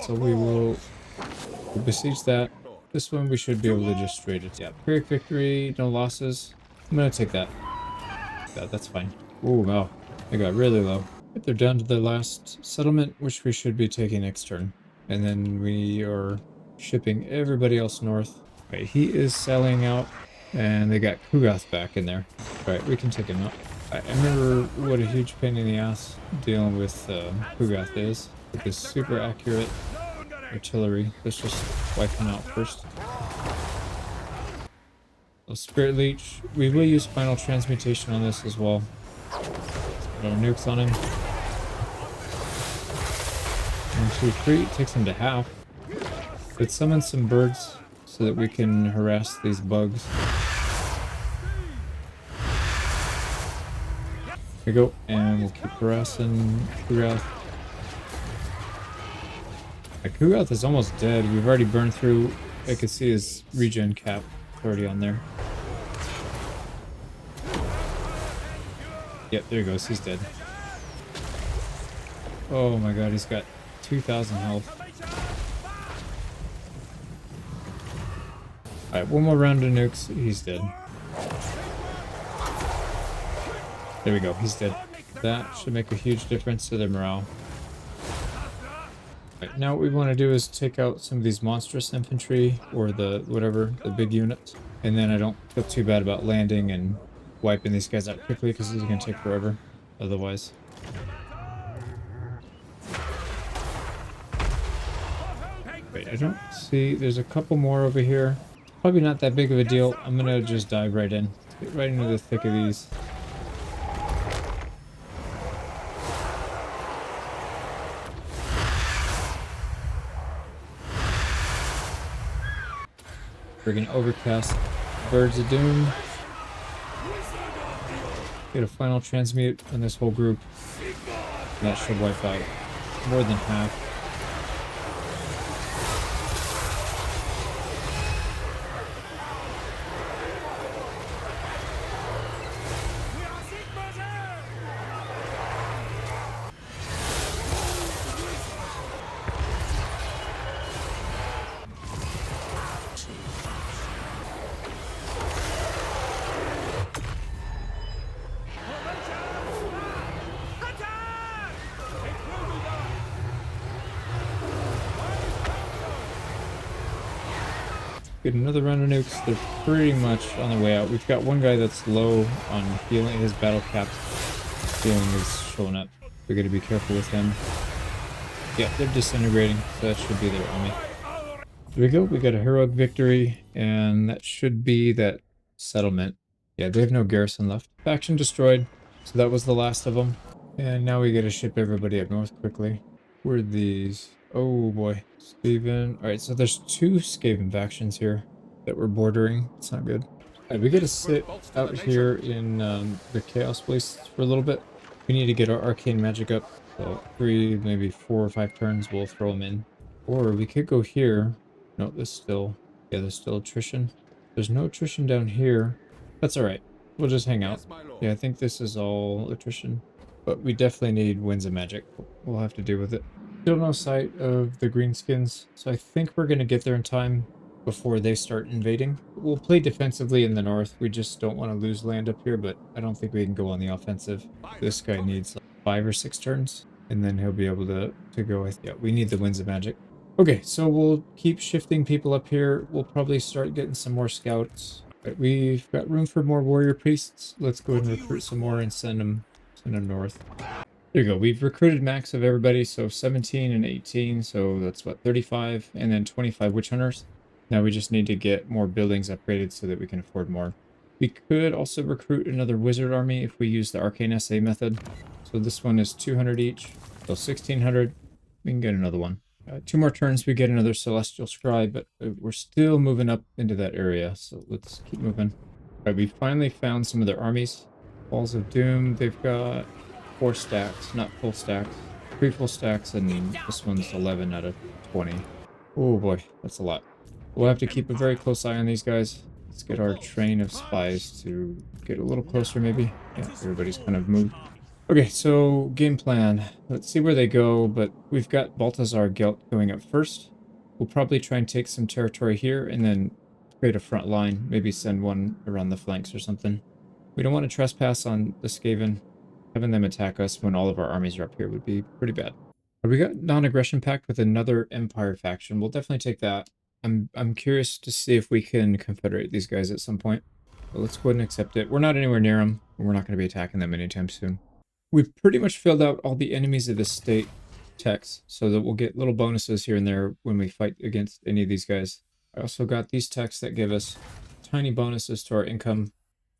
So we'll besiege that. This one we should be able to just straight it. Yeah, Pyrrhic victory, no losses. I'm gonna take that. Yeah, that's fine. Oh wow, they got really low. But they're down to the last settlement, which we should be taking next turn. And then we are shipping everybody else north. Right, he is selling out, and they got Kugath back in there. Right, we can take him out. I remember what a huge pain in the ass dealing with Kugath is. With this super accurate artillery. Let's just wipe him out first. So Spirit Leech. We will use Final Transmutation on this as well. Put our nukes on him. 1, 2, 3. Takes him to half. Let's summon some birds so that we can harass these bugs. There we go. And we'll keep harassing Kugath. Kugath is almost dead. We've already burned through. I can see his regen cap already on there. Yep, there he goes. He's dead. Oh my god, he's got 2,000 health. Alright, one more round of nukes. He's dead. There we go. He's dead. That should make a huge difference to their morale. Right, now what we want to do is take out some of these monstrous infantry, or the whatever, the big units. And then I don't feel too bad about landing and wiping these guys out quickly, because this is going to take forever otherwise. Wait, I don't see... There's a couple more over here. Probably not that big of a deal. I'm going to just dive right in. Get right into the thick of these. Friggin' overcast. Birds of Doom. Get a final transmute on this whole group. That should wipe out more than half. Get another round of nukes. They're pretty much on the way out. We've got one guy that's low on healing. His battle cap healing is showing up. We gotta be careful with him. Yeah, they're disintegrating, so that should be their army. There we go. We got a heroic victory, and that should be that settlement. Yeah, they have no garrison left. Faction destroyed, so that was the last of them. And now we gotta ship everybody up north quickly. Where are these? Oh boy, Skaven. Alright, so there's two Skaven factions here that we're bordering. It's not good. Alright, we gotta sit out here in the Chaos Place for a little bit. We need to get our arcane magic up. So 3, maybe 4 or 5 turns, we'll throw them in. Or we could go here. No, there's still attrition. There's no attrition down here. That's alright. We'll just hang out. Yeah, I think this is all attrition. But we definitely need Winds of Magic. We'll have to deal with it. Still no sight of the greenskins, so I think we're going to get there in time before they start invading. We'll play defensively in the north. We just don't want to lose land up here, but I don't think we can go on the offensive. This guy needs like 5 or 6 turns, and then he'll be able to go. Yeah, we need the Winds of Magic. Okay, so we'll keep shifting people up here. We'll probably start getting some more scouts. Right, we've got room for more warrior priests. Let's go ahead and recruit some more and send them north. There you go. We've recruited max of everybody, so 17 and 18, so that's what, 35, and then 25 witch hunters. Now we just need to get more buildings upgraded so that we can afford more. We could also recruit another wizard army if we use the arcane SA method. So this one is 200 each, so 1600. We can get another one. 2 more turns, we get another celestial scribe, but we're still moving up into that area, so let's keep moving. All right, we finally found some of their armies. Balls of Doom, they've got 4 stacks, not full stacks. 3 full stacks, and this one's 11 out of 20. Oh boy, that's a lot. We'll have to keep a very close eye on these guys. Let's get our train of spies to get a little closer maybe. Yeah, everybody's kind of moved. Okay, so game plan. Let's see where they go, but we've got Balthazar Gelt going up first. We'll probably try and take some territory here and then create a front line. Maybe send one around the flanks or something. We don't want to trespass on the Skaven. Having them attack us when all of our armies are up here would be pretty bad. We got non-aggression pact with another Empire faction. We'll definitely take that. I'm curious to see if we can confederate these guys at some point. But let's go ahead and accept it. We're not anywhere near them, and we're not going to be attacking them anytime soon. We've pretty much filled out all the enemies of the state techs, so that we'll get little bonuses here and there when we fight against any of these guys. I also got these techs that give us tiny bonuses to our income.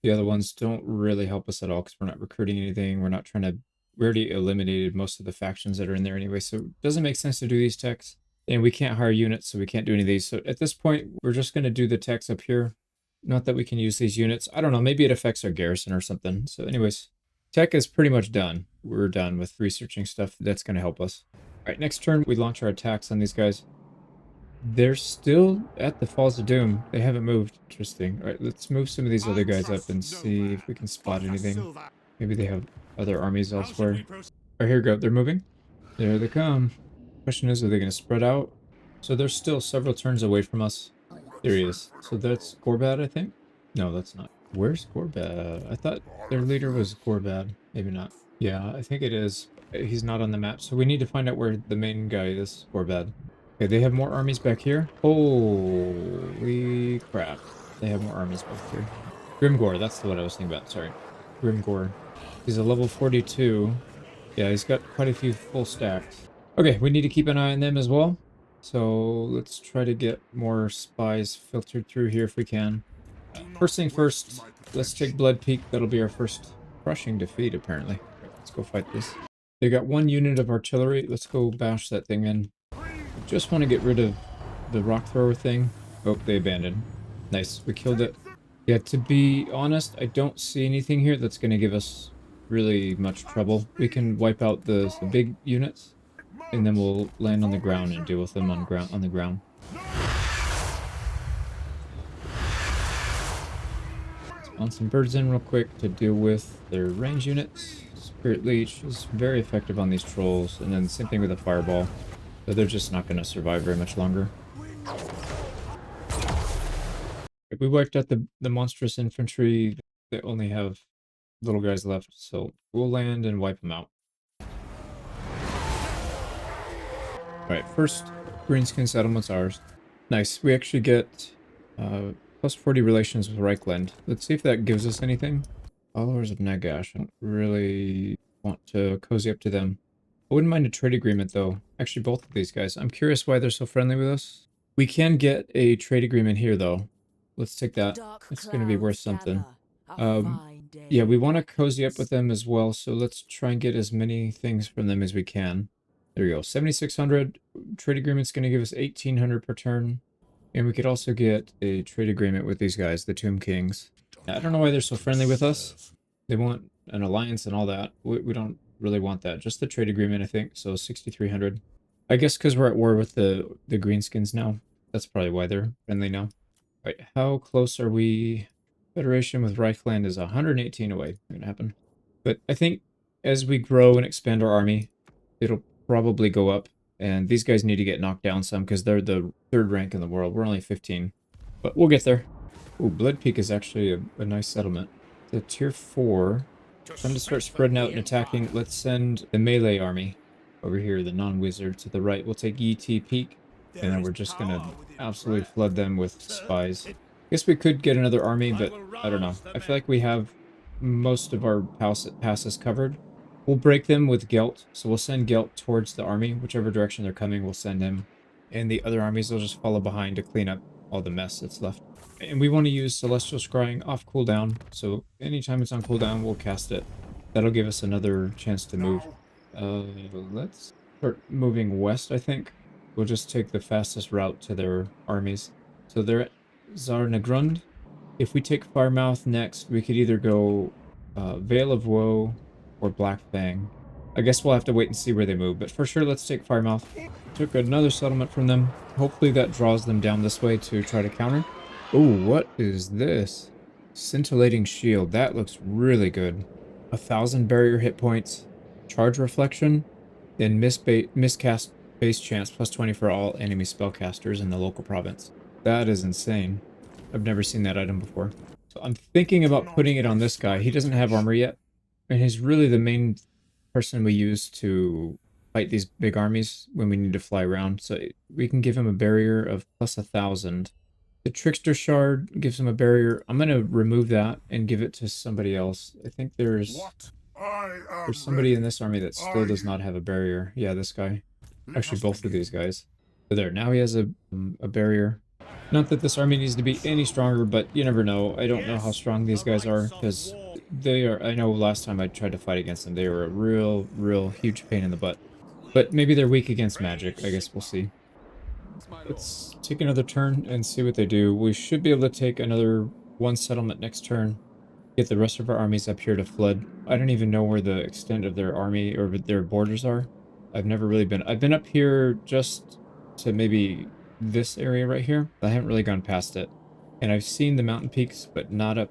The other ones don't really help us at all because we're not recruiting anything. We're not trying to... We already eliminated most of the factions that are in there anyway, so it doesn't make sense to do these techs. And we can't hire units, so we can't do any of these. So at this point, we're just going to do the techs up here. Not that we can use these units. I don't know, maybe it affects our garrison or something. So anyways, tech is pretty much done. We're done with researching stuff that's going to help us. All right, next turn, we launch our attacks on these guys. They're still at the Falls of Doom. They haven't moved. Interesting. All right, let's move some of these other guys up and see if we can spot anything. Maybe they have other armies elsewhere. All right, here we go. They're moving. There they come. Question is, are they going to spread out? So they're still several turns away from us. There he is. So that's Gorbad, I think? No, that's not. Where's Gorbad? I thought their leader was Gorbad. Maybe not. Yeah, I think it is. He's not on the map, so we need to find out where the main guy is, Gorbad. Okay, they have more armies back here. Holy crap. They have more armies back here. Grimgor, that's what I was thinking about, sorry. Grimgor. He's a level 42. Yeah, he's got quite a few full stacks. Okay, we need to keep an eye on them as well. So let's try to get more spies filtered through here if we can. First thing first, let's take Blood Peak. That'll be our first crushing defeat, apparently. Let's go fight this. They got one unit of artillery. Let's go bash that thing in. Just want to get rid of the rock thrower thing. Oh, they abandoned. Nice, we killed it. Yeah, to be honest, I don't see anything here that's going to give us really much trouble. We can wipe out the big units, and then we'll land on the ground and deal with them on the ground. Spawn some birds in real quick to deal with their range units. Spirit Leech is very effective on these trolls, and then the same thing with the Fireball. But they're just not going to survive very much longer. We wiped out the monstrous infantry. They only have little guys left, so we'll land and wipe them out. Alright, first Greenskin settlement's ours. Nice, we actually get plus 40 relations with Reichland. Let's see if that gives us anything. Followers of Nagash. I don't really want to cozy up to them. I wouldn't mind a trade agreement, though. Actually, both of these guys. I'm curious why they're so friendly with us. We can get a trade agreement here, though. Let's take that. It's going to be worth something. Yeah, we want to cozy up with them as well, so let's try and get as many things from them as we can. There we go. 7,600. Trade agreement's going to give us 1,800 per turn. And we could also get a trade agreement with these guys, the Tomb Kings. I don't know why they're so friendly with us. They want an alliance and all that. We don't really want that. Just the trade agreement, I think. So 6,300. I guess because we're at war with the Greenskins now. That's probably why they're friendly now. Right, how close are we? Federation with Reichland is 118 away. Not gonna happen. But I think as we grow and expand our army, it'll probably go up. And these guys need to get knocked down some because they're the 3rd rank in the world. We're only 15. But we'll get there. Ooh, Blood Peak is actually a nice settlement. The tier 4. Time to start spreading out and attacking. Let's send the melee army over here, the non-wizard to the right. We'll take ET Peak. And then we're just going to absolutely flood them with spies. I guess we could get another army, but I don't know. I feel like we have most of our passes covered. We'll break them with Gelt. So we'll send Gelt towards the army. Whichever direction they're coming, we'll send him. And the other armies will just follow behind to clean up all the mess that's left. And we want to use Celestial Scrying off cooldown. So anytime it's on cooldown, we'll cast it. That'll give us another chance to move. Let's start moving west, I think. We'll just take the fastest route to their armies. So they're at Zarnagrund. If we take Firemouth next, we could either go Veil of Woe or Black Fang. I guess we'll have to wait and see where they move, but for sure, let's take Firemouth. Took another settlement from them. Hopefully that draws them down this way to try to counter. Ooh, what is this? Scintillating Shield. That looks really good. 1,000 barrier hit points, charge reflection, then miscast base chance plus 20 for all enemy spellcasters in the local province. That is insane. I've never seen that item before. So I'm thinking about putting it on this guy. He doesn't have armor yet, and he's really the main person we use to fight these big armies when we need to fly around. So we can give him a barrier of plus 1,000. The Trickster Shard gives him a barrier. I'm going to remove that and give it to somebody else. I think there's somebody in this army that still does not have a barrier. Yeah, this guy. Actually, both of these guys. So there, now he has a barrier. Not that this army needs to be any stronger, but you never know. I don't know how strong these guys are, because they are... I know last time I tried to fight against them, they were a real huge pain in the butt. But maybe they're weak against magic. I guess we'll see. Let's take another turn and see what they do. We should be able to take another one settlement next turn. Get the rest of our armies up here to flood. I don't even know where the extent of their army or their borders are. I've never really been... I've been up here just to maybe this area right here. I haven't really gone past it. And I've seen the mountain peaks, but not up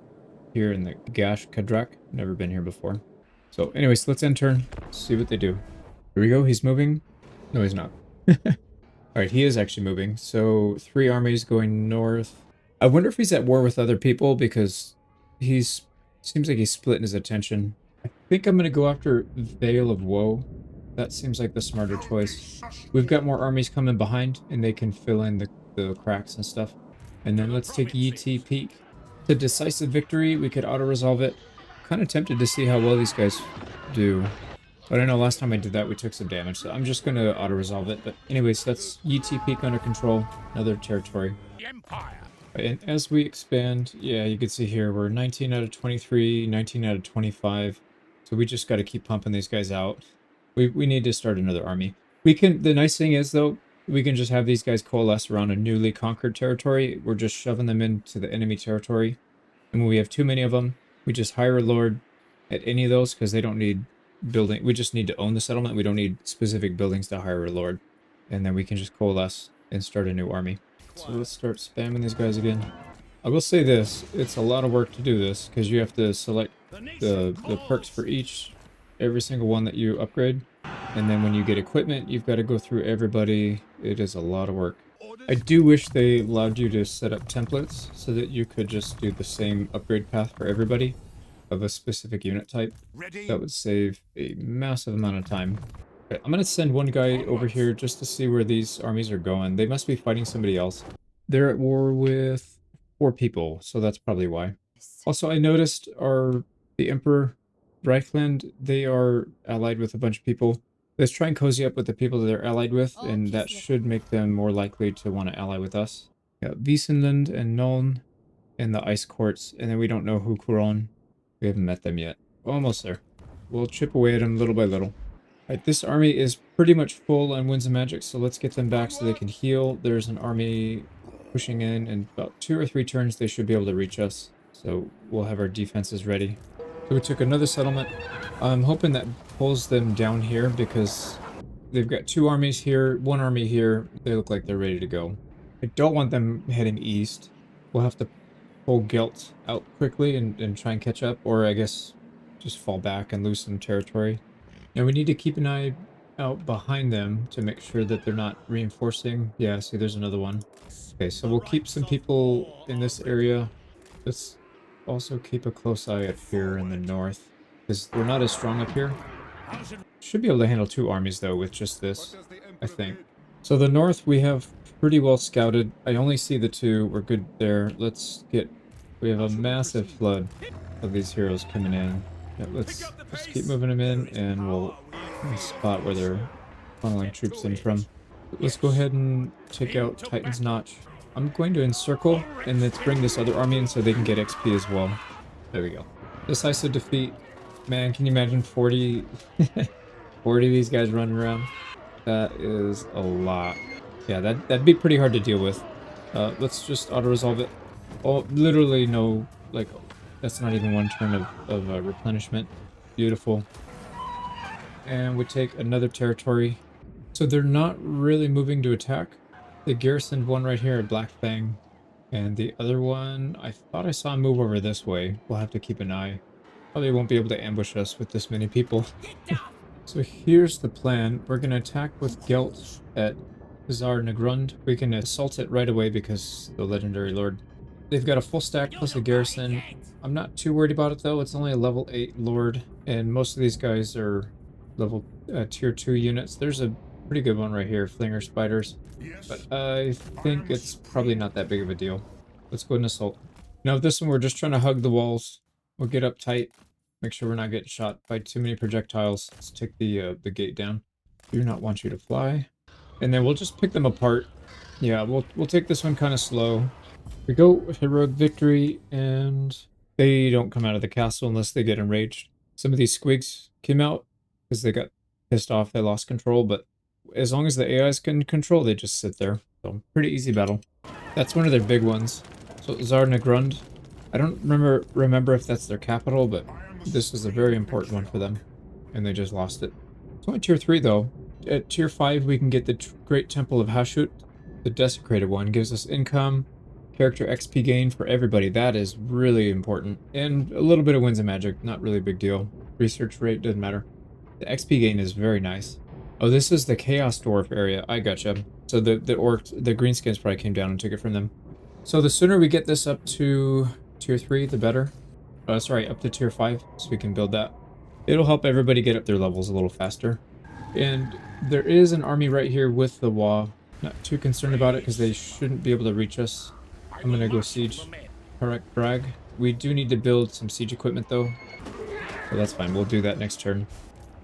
here in the Gash Kadrak. Never been here before. So anyways, let's end turn. See what they do. Here we go. He's moving. No, he's not. Alright, he is actually moving. So 3 armies going north. I wonder if he's at war with other people because seems like he's splitting his attention. I think I'm gonna go after Veil of Woe. That seems like the smarter choice. We've got more armies coming behind and they can fill in the cracks and stuff. And then let's take Yee Peak. The decisive victory, we could auto-resolve it. Kind of tempted to see how well these guys do. But I know last time I did that, we took some damage, so I'm just going to auto-resolve it. But anyways, that's Yee Peak under control, another territory. And as we expand, yeah, you can see here, we're 19 out of 23, 19 out of 25. So we just got to keep pumping these guys out. We need to start another army. The nice thing is, though, we can just have these guys coalesce around a newly conquered territory. We're just shoving them into the enemy territory. And when we have too many of them, we just hire a lord at any of those because they don't need building. We just need to own the settlement. We don't need specific buildings to hire a lord. And then we can just coalesce and start a new army. So let's start spamming these guys again. I will say this, it's a lot of work to do this because you have to select the perks for every single one that you upgrade. And then when you get equipment, you've got to go through everybody. It is a lot of work. I do wish they allowed you to set up templates so that you could just do the same upgrade path for everybody of a specific unit type. That would save a massive amount of time. Okay, I'm going to send one guy over here just to see where these armies are going. They must be fighting somebody else. They're at war with 4 people, so that's probably why. Also, I noticed the Emperor Reichland, they are allied with a bunch of people. Let's try and cozy up with the people that they're allied with, and that should make them more likely to want to ally with us. Yeah, Wiesenland and Nuln and the Ice Courts, and then we don't know who Couron. We haven't met them yet. Almost there. We'll chip away at them little by little. Alright, this army is pretty much full on Winds of Magic, so let's get them back so they can heal. There's an army pushing in about 2 or 3 turns they should be able to reach us. So we'll have our defenses ready. So we took another settlement. I'm hoping that pulls them down here because they've got 2 armies here, 1 army here. They look like they're ready to go. I don't want them heading east. We'll have to pull Gelt out quickly and try and catch up, or I guess just fall back and lose some territory. Now we need to keep an eye out behind them to make sure that they're not reinforcing. Yeah, see, there's another one. Okay, so we'll keep some people in this area. Let's also keep a close eye up here in the north, because we're not as strong up here. Should be able to handle 2 armies, though, with just this, I think. So the north we have pretty well scouted. I only see the 2. We're good there. We have a massive flood of these heroes coming in. Yeah, let's keep moving them in, and we'll spot where they're funneling troops in from. Let's go ahead and take out Titan's Notch. I'm going to encircle, and let's bring this other army in so they can get XP as well. There we go. Decisive defeat. Man, can you imagine 40 of these guys running around? That is a lot. Yeah, that'd be pretty hard to deal with. Let's just auto-resolve it. Oh, literally no, like, that's not even 1 turn of replenishment. Beautiful. And we take another territory. So they're not really moving to attack. They garrisoned one right here at Black Fang. And the other one, I thought I saw him move over this way. We'll have to keep an eye. Probably won't be able to ambush us with this many people. So here's the plan. We're going to attack with Gelt at Zar Nagrund. We can assault it right away because the Legendary Lord. They've got a full stack plus a garrison. I'm not too worried about it though. It's only a level 8 Lord. And most of these guys are level tier 2 units. There's a pretty good one right here, Flinger Spiders. But I think it's probably not that big of a deal. Let's go ahead and assault. Now this one we're just trying to hug the walls. We'll get up tight. Make sure we're not getting shot by too many projectiles. Let's take the gate down. Do not want you to fly. And then we'll just pick them apart. Yeah, we'll take this one kind of slow. We go heroic victory, and they don't come out of the castle unless they get enraged. Some of these squigs came out because they got pissed off. They lost control, but as long as the AIs can control, they just sit there. So pretty easy battle. That's one of their big ones. So Zar Nagrund. I don't remember if that's their capital, but this is a very important one for them, and they just lost it. It's only tier 3 though. At tier 5 we can get the Great Temple of Hashut. The desecrated one gives us income, character XP gain for everybody. That is really important, and a little bit of Winds of Magic. Not really a big deal. Research rate doesn't matter. The XP gain is very nice. Oh, this is the Chaos Dwarf area. I gotcha. So the greenskins probably came down and took it from them. So the sooner we get this up to tier 3, the better. Sorry, up to tier 5, so we can build that. It'll help everybody get up their levels a little faster. And there is an army right here with the Wa. Not too concerned about it because they shouldn't be able to reach us. I'm gonna go siege Correct Brag. We do need to build some siege equipment though. So that's fine, we'll do that next turn.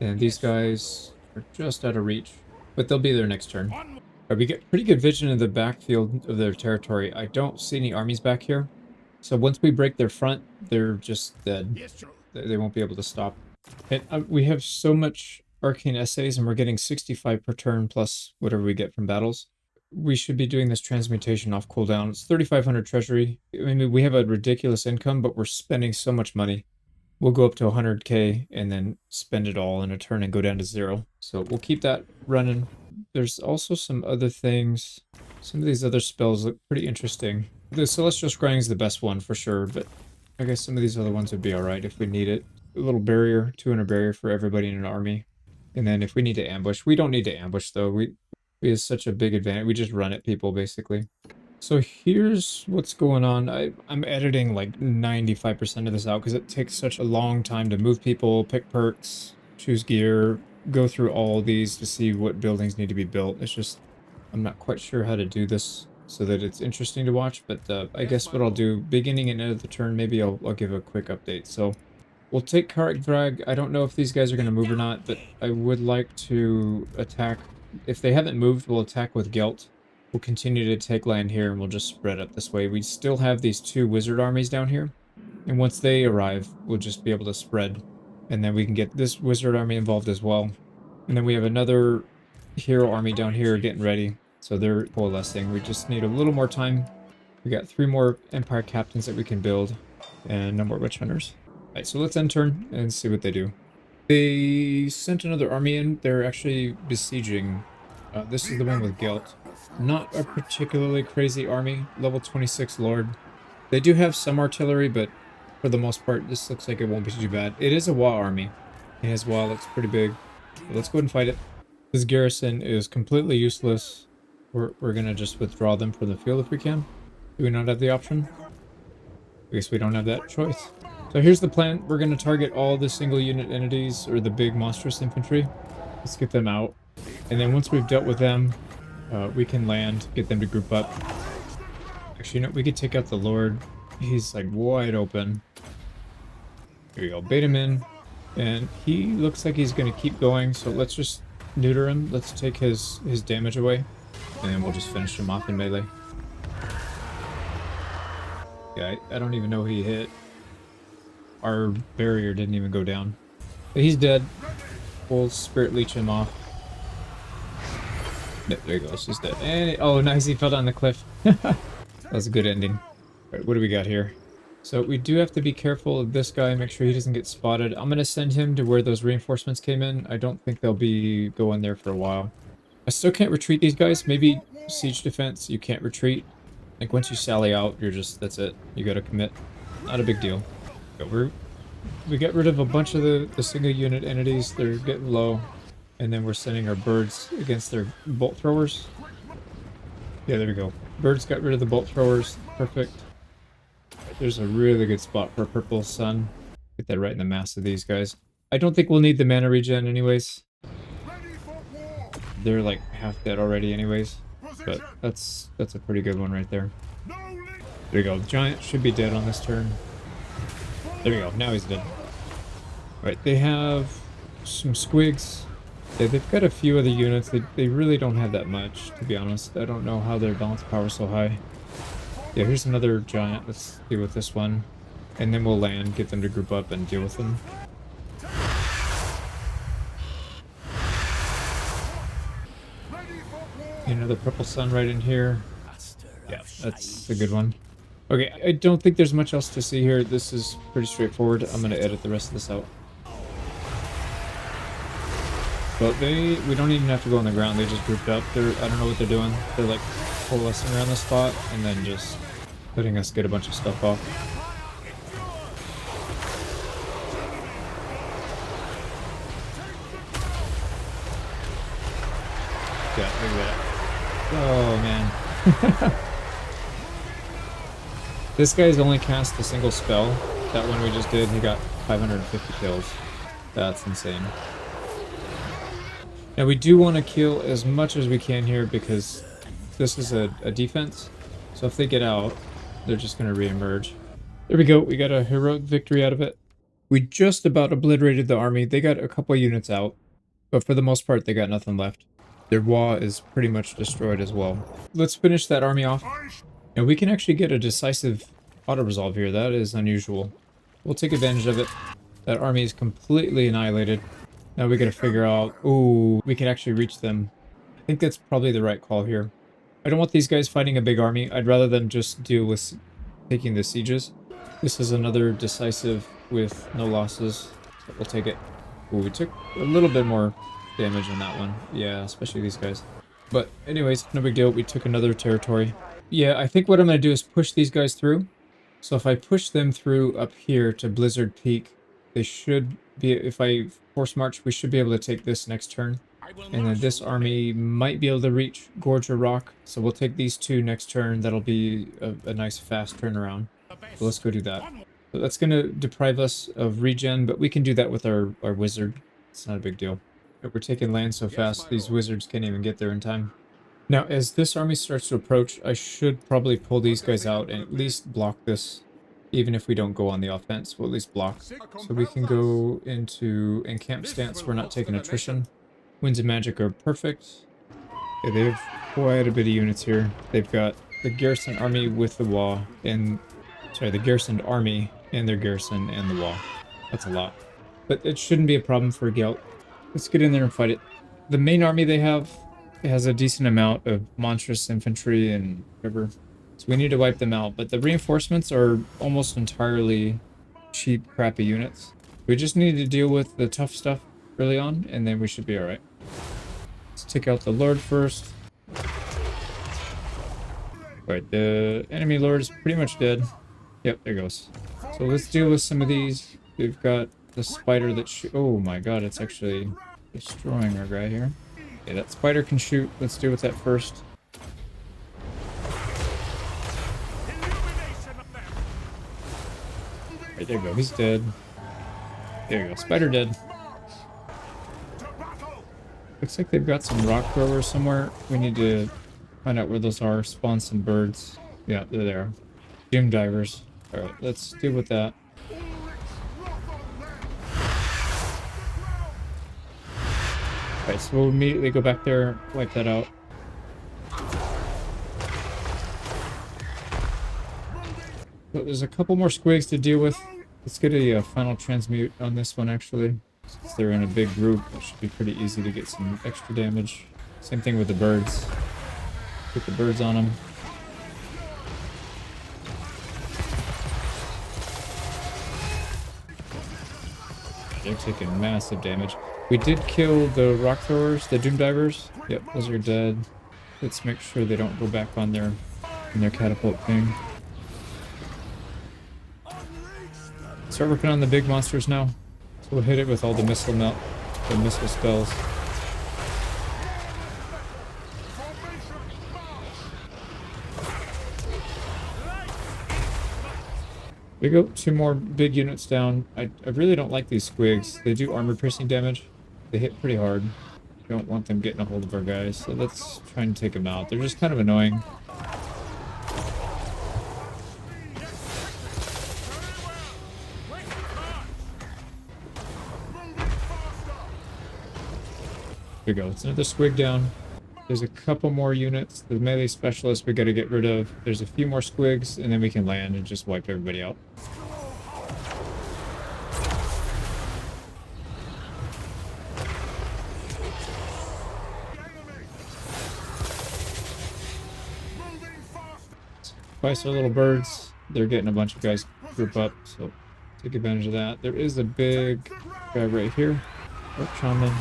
And these guys are just out of reach, but they'll be there next turn. We get pretty good vision of the backfield of their territory. I don't see any armies back here. So once we break their front, they're just dead. They won't be able to stop. And we have so much arcane essays and we're getting 65 per turn plus whatever we get from battles. We should be doing this transmutation off cooldown. It's 3,500 treasury. I mean, we have a ridiculous income, but we're spending so much money. We'll go up to 100k and then spend it all in a turn and go down to 0. So we'll keep that running. There's also some other things. Some of these other spells look pretty interesting. The Celestial Scrying is the best one for sure, but I guess some of these other ones would be alright if we need it. A little barrier, 200 barrier for everybody in an army. And then if we need to ambush, we don't need to ambush though. We have such a big advantage. We just run at people basically. So here's what's going on. I'm editing like 95% of this out because it takes such a long time to move people, pick perks, choose gear, go through all these to see what buildings need to be built. It's just, I'm not quite sure how to do this so that it's interesting to watch, but I guess what I'll do, beginning and end of the turn, maybe I'll give a quick update. So we'll take Karak Drag. I don't know if these guys are going to move or not, but I would like to attack. If they haven't moved, we'll attack with Gelt. We'll continue to take land here and we'll just spread up this way. We still have these 2 wizard armies down here. And once they arrive, we'll just be able to spread. And then we can get this wizard army involved as well. And then we have another hero army down here getting ready. So they're coalescing. We just need a little more time. We got 3 more Empire captains that we can build. And no more witch hunters. Alright, so let's end turn and see what they do. They sent another army in. They're actually besieging. This is the one with Gelt. Not a particularly crazy army. Level 26 Lord. They do have some artillery, but for the most part, this looks like it won't be too bad. It is a Wa army. And his Wa looks pretty big. So let's go ahead and fight it. This garrison is completely useless. We're going to just withdraw them from the field if we can. Do we not have the option? I guess we don't have that choice. So here's the plan. We're going to target all the single unit entities or the big monstrous infantry. Let's get them out. And then once we've dealt with them, we can land, get them to group up. Actually, you know, we could take out the Lord. He's like wide open. Here we go, bait him in. And he looks like he's going to keep going, so let's just neuter him. Let's take his damage away. And then we'll just finish him off in melee. Yeah, I don't even know who he hit. Our barrier didn't even go down. But he's dead. We'll spirit leech him off. There he goes, he's dead. And oh, nice, he fell down the cliff. That was a good ending. Alright, what do we got here? So we do have to be careful of this guy, make sure he doesn't get spotted. I'm going to send him to where those reinforcements came in. I don't think they'll be going there for a while. I still can't retreat these guys. Maybe siege defense, you can't retreat. Like once you sally out, you're just, that's it. You got to commit. Not a big deal. But we get rid of a bunch of the single unit entities. They're getting low. And then we're sending our birds against their bolt throwers. Yeah, there we go. Birds got rid of the bolt throwers. Perfect. There's a really good spot for a purple sun. Get that right in the mass of these guys. I don't think we'll need the mana regen anyways. They're like half dead already anyways. But that's a pretty good one right there. There we go. Giant should be dead on this turn. There we go. Now he's dead. Right, they have some squigs. Yeah, they've got a few other units. They really don't have that much, to be honest. I don't know how their balance power is so high. Yeah, here's another giant. Let's deal with this one. And then we'll land, get them to group up and deal with them. Another purple sun right in here. Yeah, that's a good one. Okay, I don't think there's much else to see here. This is pretty straightforward. I'm going to edit the rest of this out. But we don't even have to go on the ground. They just grouped up. I don't know what they're doing. They're like coalescing around the spot and then just letting us get a bunch of stuff off. Yeah, look at that. Oh, man. This guy's only cast a single spell. That one we just did, he got 550 kills. That's insane. Now we do want to kill as much as we can here because this is a defense. So if they get out, they're just going to re-emerge. There we go. We got a heroic victory out of it. We just about obliterated the army. They got a couple units out, but for the most part, they got nothing left. Their wall is pretty much destroyed as well. Let's finish that army off. And we can actually get a decisive auto-resolve here. That is unusual. We'll take advantage of it. That army is completely annihilated. Now we gotta figure out... Ooh, we can actually reach them. I think that's probably the right call here. I don't want these guys fighting a big army. I'd rather them just deal with taking the sieges. This is another decisive with no losses. So we'll take it. Ooh, we took a little bit more damage on that one. Yeah, especially these guys. But anyways, no big deal. We took another territory. Yeah, I think what I'm going to do is push these guys through. So if I push them through up here to Blizzard Peak, they should be, if I force march, we should be able to take this next turn. And then this army might be able to reach Gorge or Rock. So we'll take these two next turn. That'll be a nice fast turnaround. So let's go do that. So that's going to deprive us of regen, but we can do that with our wizard. It's not a big deal. But we're taking land so fast, these wizards can't even get there in time. Now, as this army starts to approach, I should probably pull these guys out and at least block this. Even if we don't go on the offense, we'll at least block. So we can go into encamp stance. We're not taking attrition. Winds of Magic are perfect. Yeah, they have quite a bit of units here. They've got the garrison army with the wall, and sorry, the garrisoned army and their garrison and the wall. That's a lot. But it shouldn't be a problem for a Gelt. Let's get in there and fight it. The main army they have has a decent amount of monstrous infantry and whatever. So we need to wipe them out. But the reinforcements are almost entirely cheap, crappy units. We just need to deal with the tough stuff early on, and then we should be alright. Let's take out the Lord first. Alright, the enemy Lord is pretty much dead. Yep, there goes. So let's deal with some of these. We've got the spider that oh my god, it's actually destroying our guy here. Okay, that spider can shoot. Let's deal with that first. Right, there you go. He's dead. There you go. Spider dead. Looks like they've got some rock throwers somewhere. We need to find out where those are. Spawn some birds. Yeah, they're there. Doom divers. Alright, let's deal with that. Alright, so we'll immediately go back there, wipe that out. So there's a couple more squigs to deal with. Let's get a final transmute on this one, actually. Since they're in a big group, it should be pretty easy to get some extra damage. Same thing with the birds. Put the birds on them. They're taking massive damage. We did kill the rock throwers, the doom divers. Yep, those are dead. Let's make sure they don't go back on their catapult thing. Start working on the big monsters now. So we'll hit it with all the missile spells. We go 2 more big units down. I really don't like these squigs. They do armor piercing damage. They hit pretty hard. Don't want them getting a hold of our guys. So let's try and take them out. They're just kind of annoying. Here we go. It's another squig down. There's a couple more units. The melee specialist we got to get rid of. There's a few more squigs, and then we can land and just wipe everybody out. Twice our little birds. They're getting a bunch of guys group up, so take advantage of that. There is a big guy right here. Oh, shaman.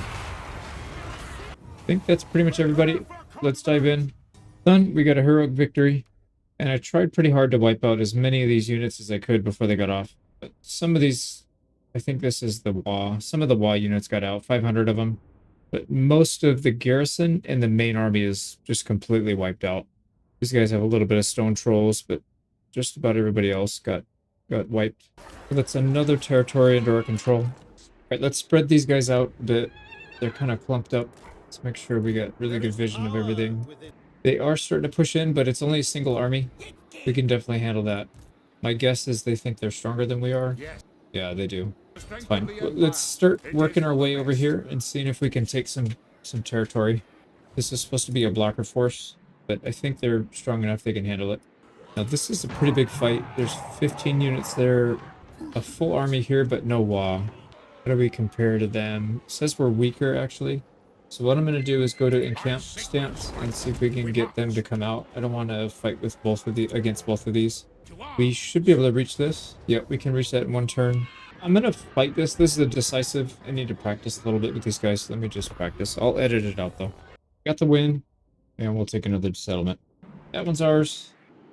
I think that's pretty much everybody. Let's dive in. Done. We got a heroic victory. And I tried pretty hard to wipe out as many of these units as I could before they got off. But some of these, I think this is the WA. Some of the WA units got out, 500 of them. But most of the garrison and the main army is just completely wiped out. These guys have a little bit of stone trolls, but just about everybody else got wiped. So that's another territory under our control. All right, let's spread these guys out a bit. They're kind of clumped up. Let's make sure we got really good vision of everything. They are starting to push in, but it's only a single army. We can definitely handle that. My guess is they think they're stronger than we are. Yeah, they do. It's fine. Let's start working our way over here and seeing if we can take some territory. This is supposed to be a blocker force, but I think they're strong enough they can handle it. Now this is a pretty big fight. There's 15 units there, a full army here, but no WA. How do we compare to them? It says we're weaker actually. So what I'm going to do is go to encamp stance and see if we can get them to come out. I don't want to fight with against both of these. We should be able to reach this. Yep, we can reach that in one turn. I'm going to fight this. This is a decisive. I need to practice a little bit with these guys. Let me just practice. I'll edit it out though. Got the win, and we'll take another settlement. That one's ours.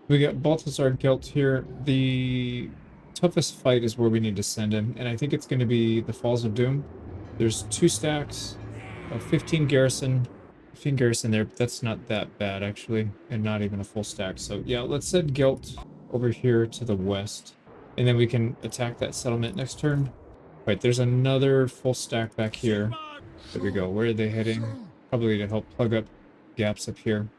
We got Balthazar Gelt here. The toughest fight is where we need to send him, and I think it's going to be the Falls of Doom. There's 2 stacks. 15 garrison there, but that's not that bad actually, and not even a full stack. So yeah, let's send Gelt over here to the west, and then we can attack that settlement next turn. Right, there's another full stack back here. There we go. Where are they heading? Probably to help plug up gaps up here.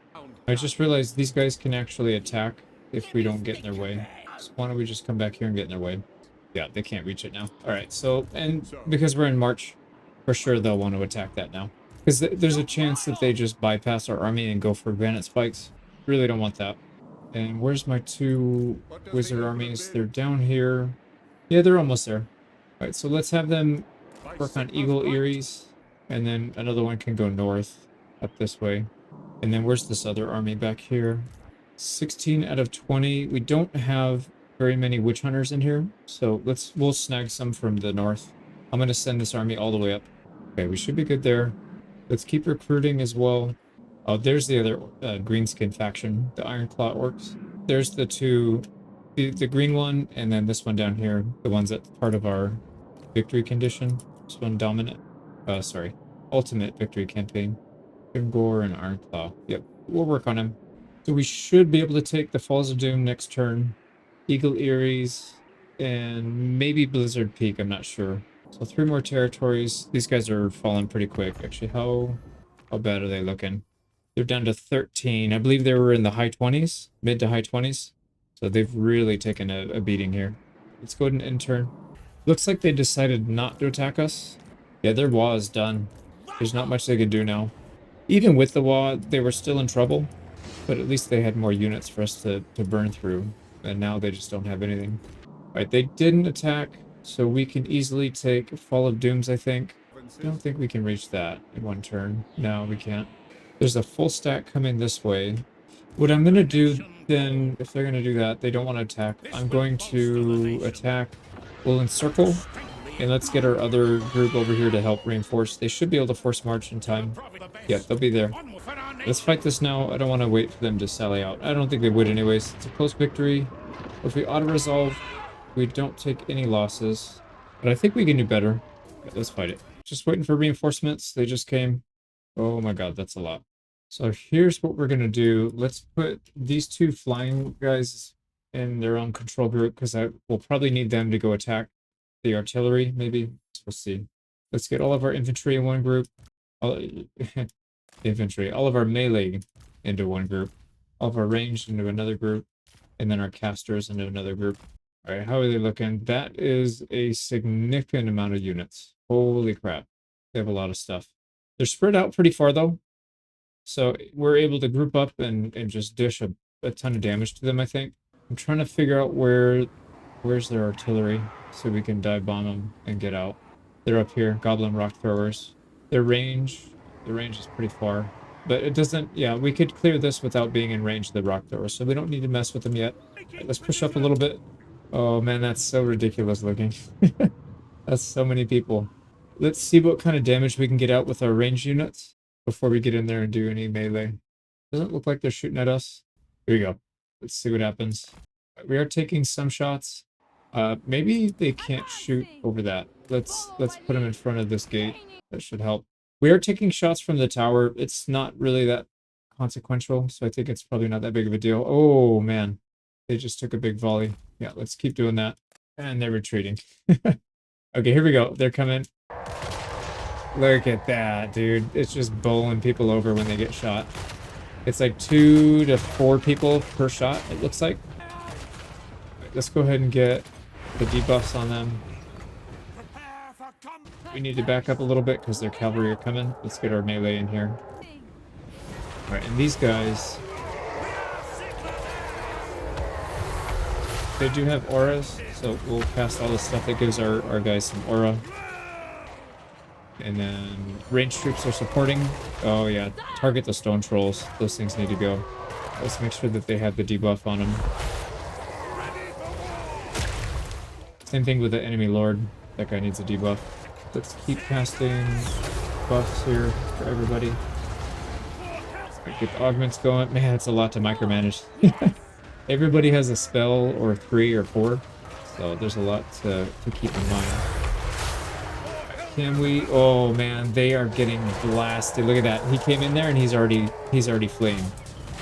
I just realized these guys can actually attack if we don't get in their way. So why don't we just come back here and get in their way? Yeah, they can't reach it now. All right, so, and because we're in March, for sure they'll want to attack that now. Because there's a chance that they just bypass our army and go for granite spikes. Really don't want that. And where's my 2 wizard armies? They're down here. Yeah, they're almost there. Alright, so let's have them work on Eagle Eyries. And then another one can go north, up this way. And then where's this other army back here? 16 out of 20. We don't have very many witch hunters in here. So we'll snag some from the north. I'm going to send this army all the way up. Okay, we should be good there. Let's keep recruiting as well. Oh, there's the other greenskin faction, the Ironclaw Orcs. There's the 2, the green one, and then this one down here, the ones that's part of our victory condition. This one dominant, ultimate victory campaign. Grimgore and Ironclaw. Yep, we'll work on him. So we should be able to take the Falls of Doom next turn. Eagle Eyries, and maybe Blizzard Peak, I'm not sure. So 3 more territories. These guys are falling pretty quick. Actually, how bad are they looking? They're down to 13. I believe they were in the high 20s, mid to high 20s. So they've really taken a beating here. Let's go ahead and intern. Looks like they decided not to attack us. Yeah, their wall is done. There's not much they can do now. Even with the wall, they were still in trouble. But at least they had more units for us to burn through. And now they just don't have anything. Alright, they didn't attack. So we can easily take Fall of Dooms, I think. I don't think we can reach that in one turn. No, we can't. There's a full stack coming this way. What I'm going to do then, if they're going to do that, they don't want to attack. I'm going to attack. We'll encircle. And let's get our other group over here to help reinforce. They should be able to force march in time. Yeah, they'll be there. Let's fight this now. I don't want to wait for them to sally out. I don't think they would anyways. It's a close victory. If we auto-resolve, we don't take any losses, but I think we can do better. Okay, let's fight it. Just waiting for reinforcements. They just came. Oh my god, that's a lot. So here's what we're going to do. Let's put these 2 flying guys in their own control group, because I will probably need them to go attack the artillery, maybe. We'll see. Let's get all of our infantry in one group. All of our melee into one group. All of our ranged into another group. And then our casters into another group. All right, how are they looking? That is a significant amount of units. Holy crap. They have a lot of stuff. They're spread out pretty far, though. So we're able to group up and just dish a ton of damage to them, I think. I'm trying to figure out where's their artillery so we can dive bomb them and get out. They're up here, Goblin Rock Throwers. The range is pretty far. But it doesn't, yeah, we could clear this without being in range of the Rock Throwers, so we don't need to mess with them yet. Right, let's push up a little bit. Oh man, that's so ridiculous looking. That's so many people. Let's see what kind of damage we can get out with our range units before we get in there and do any melee. Doesn't look like they're shooting at us. Here we go. Let's see what happens. We are taking some shots. Maybe they can't shoot over that. Let's put them in front of this gate. That should help. We are taking shots from the tower. It's not really that consequential, so I think it's probably not that big of a deal. Oh, man. They just took a big volley. Yeah, let's keep doing that. And they're retreating. Okay, here we go. They're coming. Look at that, dude. It's just bowling people over when they get shot. It's like 2 to 4 people per shot, it looks like. Let's go ahead and get the debuffs on them. We need to back up a little bit because their cavalry are coming. Let's get our melee in here. Alright, and these guys... they do have auras, so we'll cast all the stuff that gives our guys some aura. And then ranged troops are supporting. Oh yeah, target the stone trolls. Those things need to go. Let's make sure that they have the debuff on them. Same thing with the enemy lord. That guy needs a debuff. Let's keep casting buffs here for everybody. Get the augments going. Man, it's a lot to micromanage. Everybody has a spell or 3 or 4, so there's a lot to keep in mind. Can we? Oh man, they are getting blasted. Look at that. He came in there and he's already fleeing.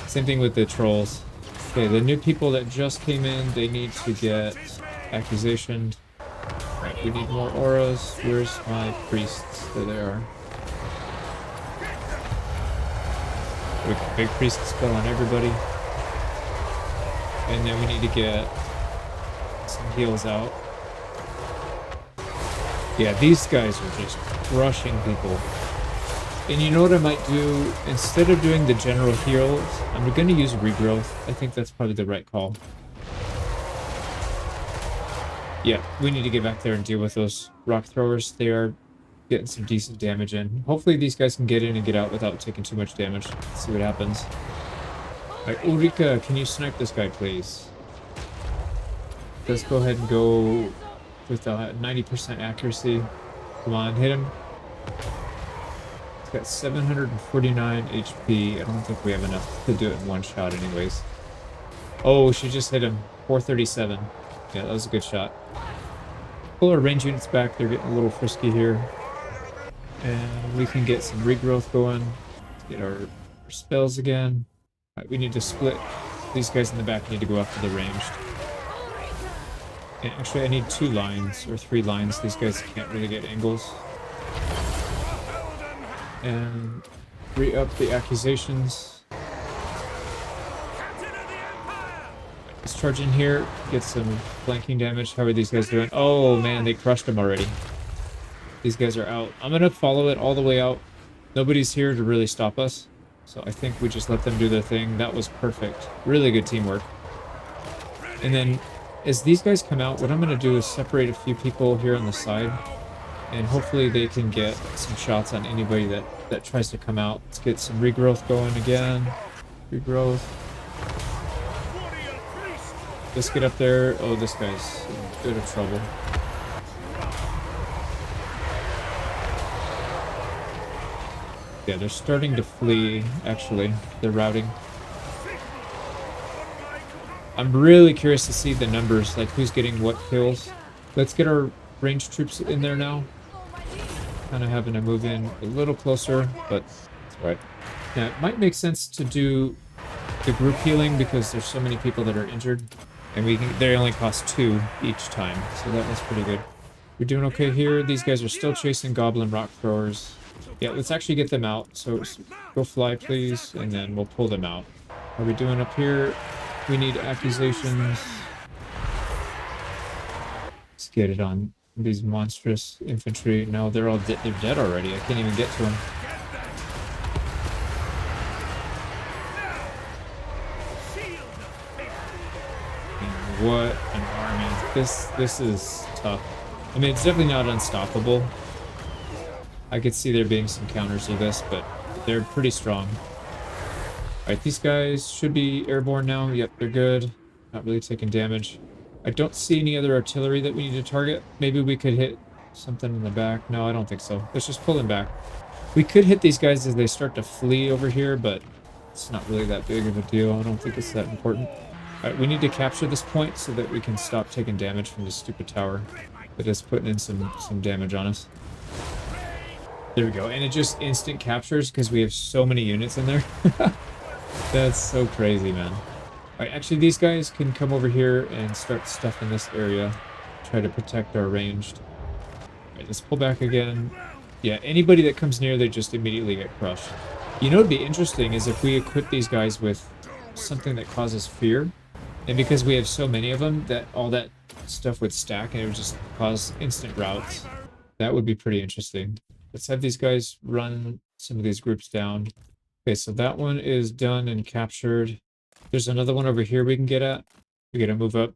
Same thing with the trolls. Okay, the new people that just came in, they need to get accusationed. Right, we need more auras. Where's my priests? There they are. We got big priest spell on everybody. And then we need to get some heals out. Yeah, these guys are just crushing people. And you know what I might do? Instead of doing the general heals, I'm going to use regrowth. I think that's probably the right call. Yeah, we need to get back there and deal with those rock throwers. They are getting some decent damage in. Hopefully these guys can get in and get out without taking too much damage. Let's see what happens. Alright, Ulrika, can you snipe this guy, please? Let's go ahead and go with 90% accuracy. Come on, hit him. He's got 749 HP. I don't think we have enough to do it in one shot anyways. Oh, she just hit him. 437. Yeah, that was a good shot. Pull our range units back. They're getting a little frisky here. And we can get some regrowth going. Get our spells again. Right, we need to split. These guys in the back need to go after the ranged. And actually, I need 2 lines or 3 lines. These guys can't really get angles. And re-up the accusations. Let's charge in here, get some flanking damage. How are these guys doing? Oh man, they crushed them already. These guys are out. I'm gonna follow it all the way out. Nobody's here to really stop us. So I think we just let them do their thing. That was perfect. Really good teamwork. And then as these guys come out, what I'm going to do is separate a few people here on the side. And hopefully they can get some shots on anybody that tries to come out. Let's get some regrowth going again. Regrowth. Let's get up there. Oh, this guy's in a bit of trouble. Yeah, they're starting to flee, actually. They're routing. I'm really curious to see the numbers, like who's getting what kills. Let's get our ranged troops in there now. Kind of having to move in a little closer, but it's all right. Now, it might make sense to do the group healing because there's so many people that are injured. And they only cost 2 each time, so that was pretty good. We're doing okay here. These guys are still chasing goblin rock throwers. Yeah, let's actually get them out. So go fly, please, and then we'll pull them out. How are we doing up here? We need accusations. Let's get it on these monstrous infantry. No, they're all they're dead already. I can't even get to them. And what an army! This is tough. I mean, it's definitely not unstoppable. I could see there being some counters to this, but they're pretty strong. Alright, these guys should be airborne now. Yep, they're good. Not really taking damage. I don't see any other artillery that we need to target. Maybe we could hit something in the back. No, I don't think so. Let's just pull them back. We could hit these guys as they start to flee over here, but it's not really that big of a deal. I don't think it's that important. Alright, we need to capture this point so that we can stop taking damage from this stupid tower that is putting in some damage on us. There we go. And it just instant captures because we have so many units in there. That's so crazy, man. All right, actually, these guys can come over here and start stuffing this area. Try to protect our ranged. All right, let's pull back again. Yeah, anybody that comes near, they just immediately get crushed. You know what would be interesting is if we equip these guys with something that causes fear. And because we have so many of them, that all that stuff would stack and it would just cause instant routes. That would be pretty interesting. Let's have these guys run some of these groups down. Okay, so that one is done and captured. There's another one over here we can get at. We gotta move up.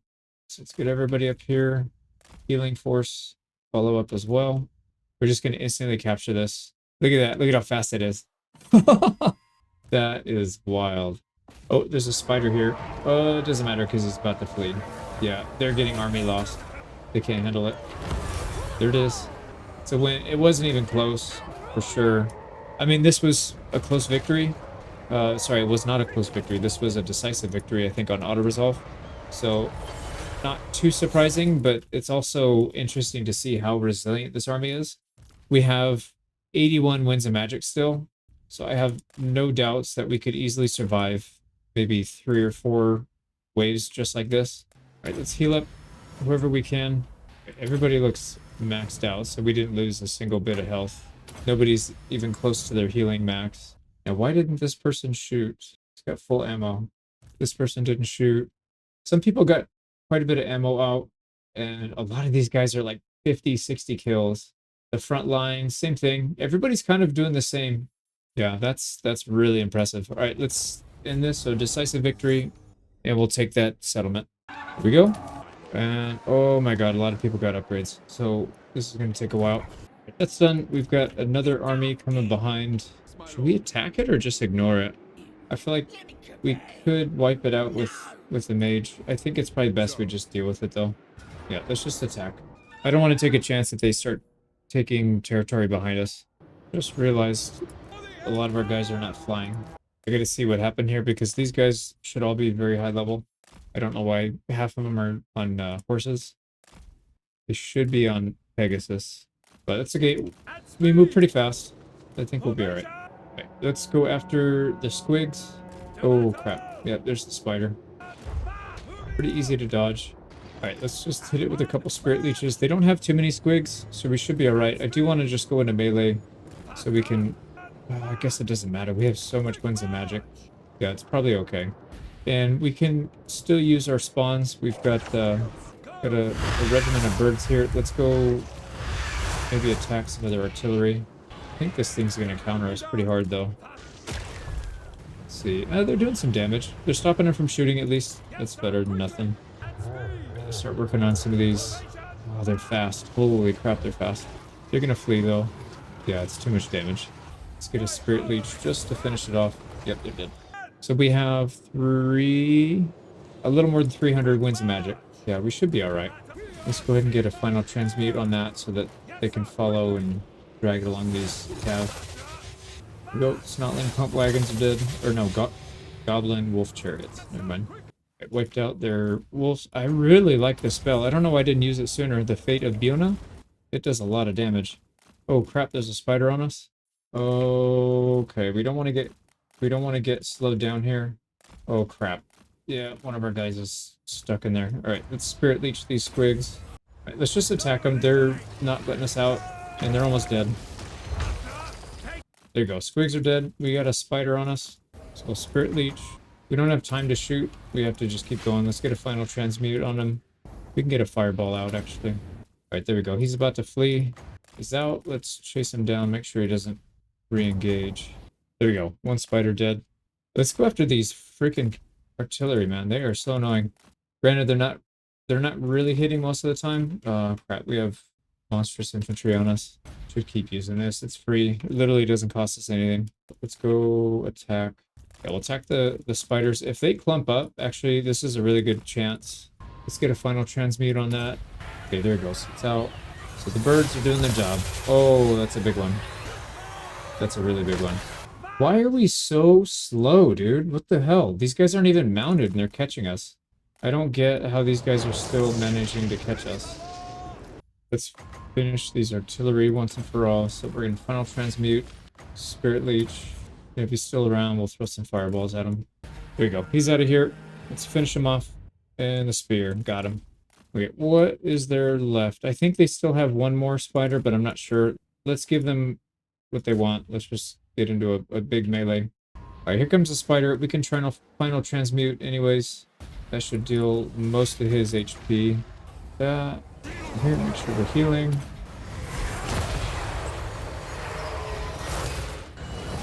So let's get everybody up here. Healing force, follow up as well. We're just gonna instantly capture this. Look at that. Look at how fast it is. That is wild. Oh, there's a spider here. It doesn't matter because he's about to flee. Yeah, they're getting army lost. They can't handle it. There it is. So when it wasn't even close, for sure. I mean, this was a close victory. Sorry, it was not a close victory. This was a decisive victory, I think, on auto-resolve. So, not too surprising, but it's also interesting to see how resilient this army is. We have 81 wins of magic still, so I have no doubts that we could easily survive maybe 3 or 4 waves just like this. All right, let's heal up whoever we can. Everybody looks maxed out, so we didn't lose a single bit of health. Nobody's even close to their healing max. Now, why didn't this person shoot? He's got full ammo. This person didn't shoot. Some people got quite a bit of ammo out, and a lot of these guys are like 50, 60 kills. The front line, same thing. Everybody's kind of doing the same. Yeah, that's really impressive. All right, let's end this. So decisive victory, and we'll take that settlement. Here we go. And oh my god, a lot of people got upgrades. So this is going to take a while. That's done. We've got another army coming behind. Should we attack it or just ignore it? I feel like we could wipe it out with the mage. I think it's probably best we just deal with it though. Yeah, let's just attack. I don't want to take a chance that they start taking territory behind us. Just realized a lot of our guys are not flying. I gotta see what happened here because these guys should all be very high level. I don't know why half of them are on horses. They should be on Pegasus. But it's okay. We move pretty fast. I think we'll be alright. Okay, let's go after the squigs. Oh crap. Yeah, there's the spider. Pretty easy to dodge. Alright, let's just hit it with a couple spirit leeches. They don't have too many squigs, so we should be alright. I do want to just go into melee so we can... I guess it doesn't matter. We have so much winds of magic. Yeah, it's probably okay. And we can still use our spawns. We've got a regiment of birds here. Let's go maybe attack some of their artillery. I think this thing's going to counter us pretty hard, though. Let's see. They're doing some damage. They're stopping them from shooting, at least. That's better than nothing. Start working on some of these. Oh, they're fast. Holy crap, they're fast. They're going to flee, though. Yeah, it's too much damage. Let's get a Spirit Leech just to finish it off. Yep, they're dead. So we have a little more than 300 winds of magic. Yeah, we should be alright. Let's go ahead and get a final transmute on that so that they can follow and drag it along these paths. Here we go. Snotling pump wagons are dead. Or no, goblin wolf chariots. Never mind. It wiped out their wolves. I really like this spell. I don't know why I didn't use it sooner. The Fate of Biona. It does a lot of damage. Oh crap, there's a spider on us. Okay, we don't want to get slowed down here. Oh crap. Yeah, one of our guys is stuck in there. Alright, let's Spirit Leech these squigs. Alright, let's just attack them. They're not letting us out, and they're almost dead. There you go. Squigs are dead. We got a spider on us. So Spirit Leech. We don't have time to shoot. We have to just keep going. Let's get a final transmute on him. We can get a fireball out, actually. Alright, there we go. He's about to flee. He's out. Let's chase him down. Make sure he doesn't re-engage. There we go. One spider dead. Let's go after these freaking artillery, man. They are so annoying. Granted, they're not really hitting most of the time. Crap. We have monstrous infantry on us. Should keep using this. It's free. It literally doesn't cost us anything. Let's go attack. Yeah, we'll attack the spiders. If they clump up, actually, this is a really good chance. Let's get a final transmute on that. Okay, there it goes. It's out. So the birds are doing their job. Oh, that's a big one. That's a really big one. Why are we so slow, dude? What the hell? These guys aren't even mounted and they're catching us. I don't get how these guys are still managing to catch us. Let's finish these artillery once and for all. So we're going to final transmute, spirit leech. If he's still around, we'll throw some fireballs at him. There we go. He's out of here. Let's finish him off. And the spear. Got him. Okay, what is there left? I think they still have one more spider, but I'm not sure. Let's give them what they want. Let's just get into a big melee. Alright, here comes the spider. We can try and final transmute anyways. That should deal most of his HP. That. Here, make sure we're healing.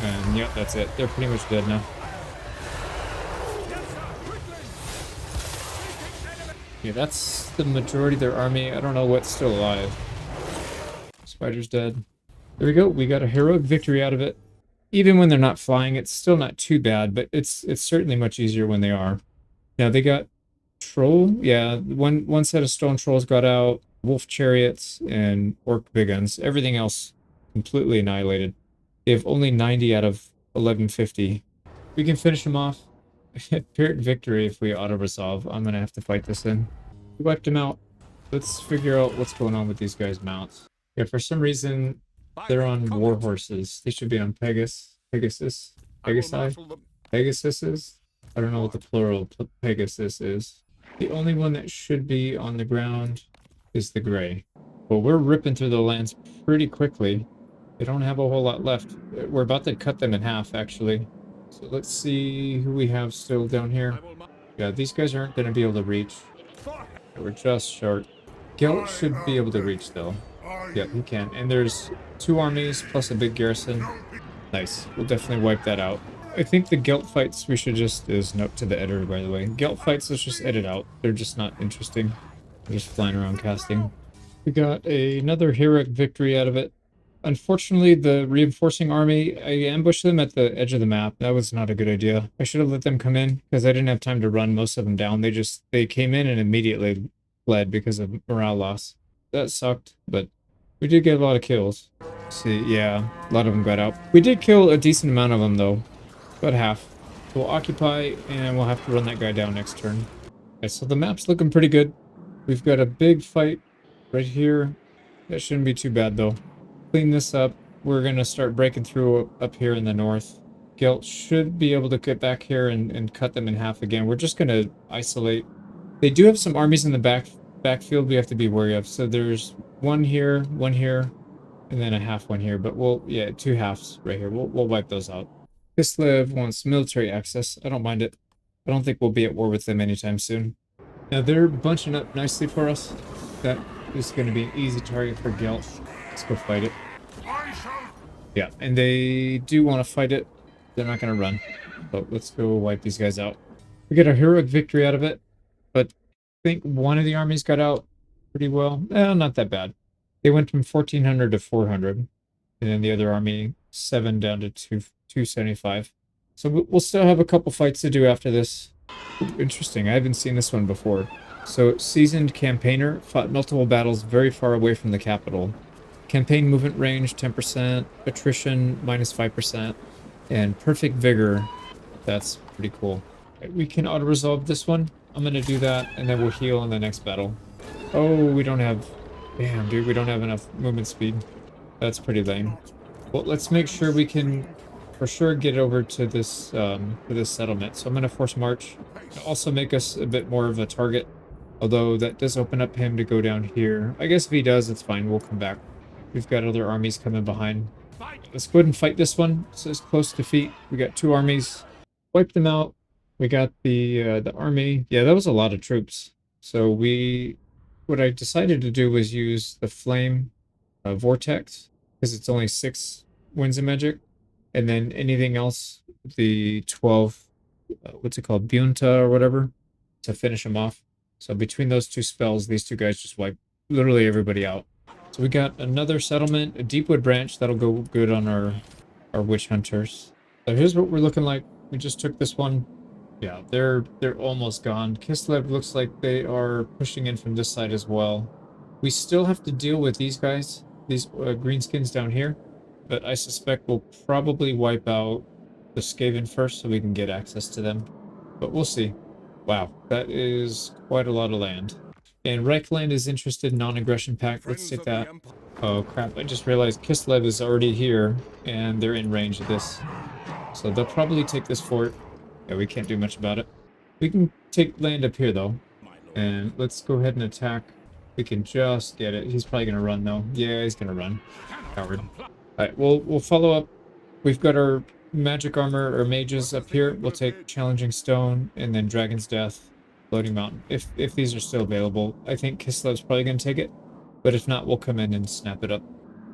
And yep, that's it. They're pretty much dead now. Yeah, that's the majority of their army. I don't know what's still alive. Spider's dead. There we go. We got a heroic victory out of it. Even when they're not flying, it's still not too bad, but it's certainly much easier when they are. Now they got troll. Yeah, one set of stone trolls got out, wolf chariots, and orc big guns. Everything else completely annihilated. They have only 90 out of 1150. We can finish them off. Pyrrhic victory if we auto-resolve. I'm going to have to fight this in. We wiped them out. Let's figure out what's going on with these guys' mounts. Yeah, for some reason, they're on war horses. They should be on Pegasus. Pegasuses? I don't know what the plural Pegasus is. The only one that should be on the ground is the gray. Well, we're ripping through the lands pretty quickly. They don't have a whole lot left. We're about to cut them in half, actually. So let's see who we have still down here. Yeah, these guys aren't going to be able to reach. We're just short. Gelt should be able to reach, though. Yep, he can. And there's 2 armies plus a big garrison. Nice. We'll definitely wipe that out. I think the Gelt fights we should just... There's a note to the editor, by the way. Gelt fights, let's just edit out. They're just not interesting. They're just flying around casting. We got another heroic victory out of it. Unfortunately, the reinforcing army, I ambushed them at the edge of the map. That was not a good idea. I should have let them come in because I didn't have time to run most of them down. They came in and immediately fled because of morale loss. That sucked, but we did get a lot of kills. See, yeah, a lot of them got out. We did kill a decent amount of them though, about half. So we'll occupy and we'll have to run that guy down next turn. Okay, so the map's looking pretty good. We've got a big fight right here. That shouldn't be too bad though. Clean this up. We're going to start breaking through up here in the north. Gelt should be able to get back here and cut them in half again. We're just going to isolate. They do have some armies in the backfield we have to be wary of. So there's one here, and then a half one here. But yeah, 2 halves right here. We'll wipe those out. Kislev wants military access. I don't mind it. I don't think we'll be at war with them anytime soon. Now they're bunching up nicely for us. That is going to be an easy target for Gelt. Let's go fight it. Yeah, and they do want to fight it. They're not going to run. But let's go wipe these guys out. We get a heroic victory out of it. But I think one of the armies got out pretty well. Not that bad. They went from 1,400 to 400. And then the other army, 7 down to 275. So we'll still have a couple fights to do after this. Interesting. I haven't seen this one before. So, seasoned campaigner fought multiple battles very far away from the capital. Campaign movement range 10%, attrition minus 5%, and perfect vigor. That's pretty cool. We can auto-resolve this one. I'm going to do that, and then we'll heal in the next battle. Oh, we don't have... Damn, dude, we don't have enough movement speed. That's pretty lame. Well, let's make sure we can, for sure, get over to this settlement. So I'm going to force march. It'll also make us a bit more of a target. Although that does open up him to go down here. I guess if he does, it's fine. We'll come back. We've got other armies coming behind. Let's go ahead and fight this one. So it's close to defeat. We got 2 armies. Wipe them out. We got the army. Yeah, that was a lot of troops. So what I decided to do was use the flame vortex because it's only 6 winds of magic, and then anything else, the 12, what's it called, Bunta or whatever, to finish them off. So between those 2 spells, these 2 guys just wipe literally everybody out. So we got another settlement, a Deepwood branch. That'll go good on our witch hunters. So here's what we're looking like. We just took this one. Yeah, they're almost gone. Kislev looks like they are pushing in from this side as well. We still have to deal with these guys, these greenskins down here. But I suspect we'll probably wipe out the Skaven first so we can get access to them. But we'll see. Wow, that is quite a lot of land. And Reichland is interested in non-aggression pact. Let's take that. Oh crap, I just realized Kislev is already here and they're in range of this. So they'll probably take this fort. Yeah, we can't do much about it. We can take land up here though. And let's go ahead and attack. We can just get it. He's probably gonna run though. Yeah, he's gonna run. Coward. Alright, we'll follow up. We've got our magic armor or mages up here. We'll take Challenging Stone and then Dragon's Death, Floating Mountain. If these are still available. I think Kislev's probably gonna take it. But if not, we'll come in and snap it up.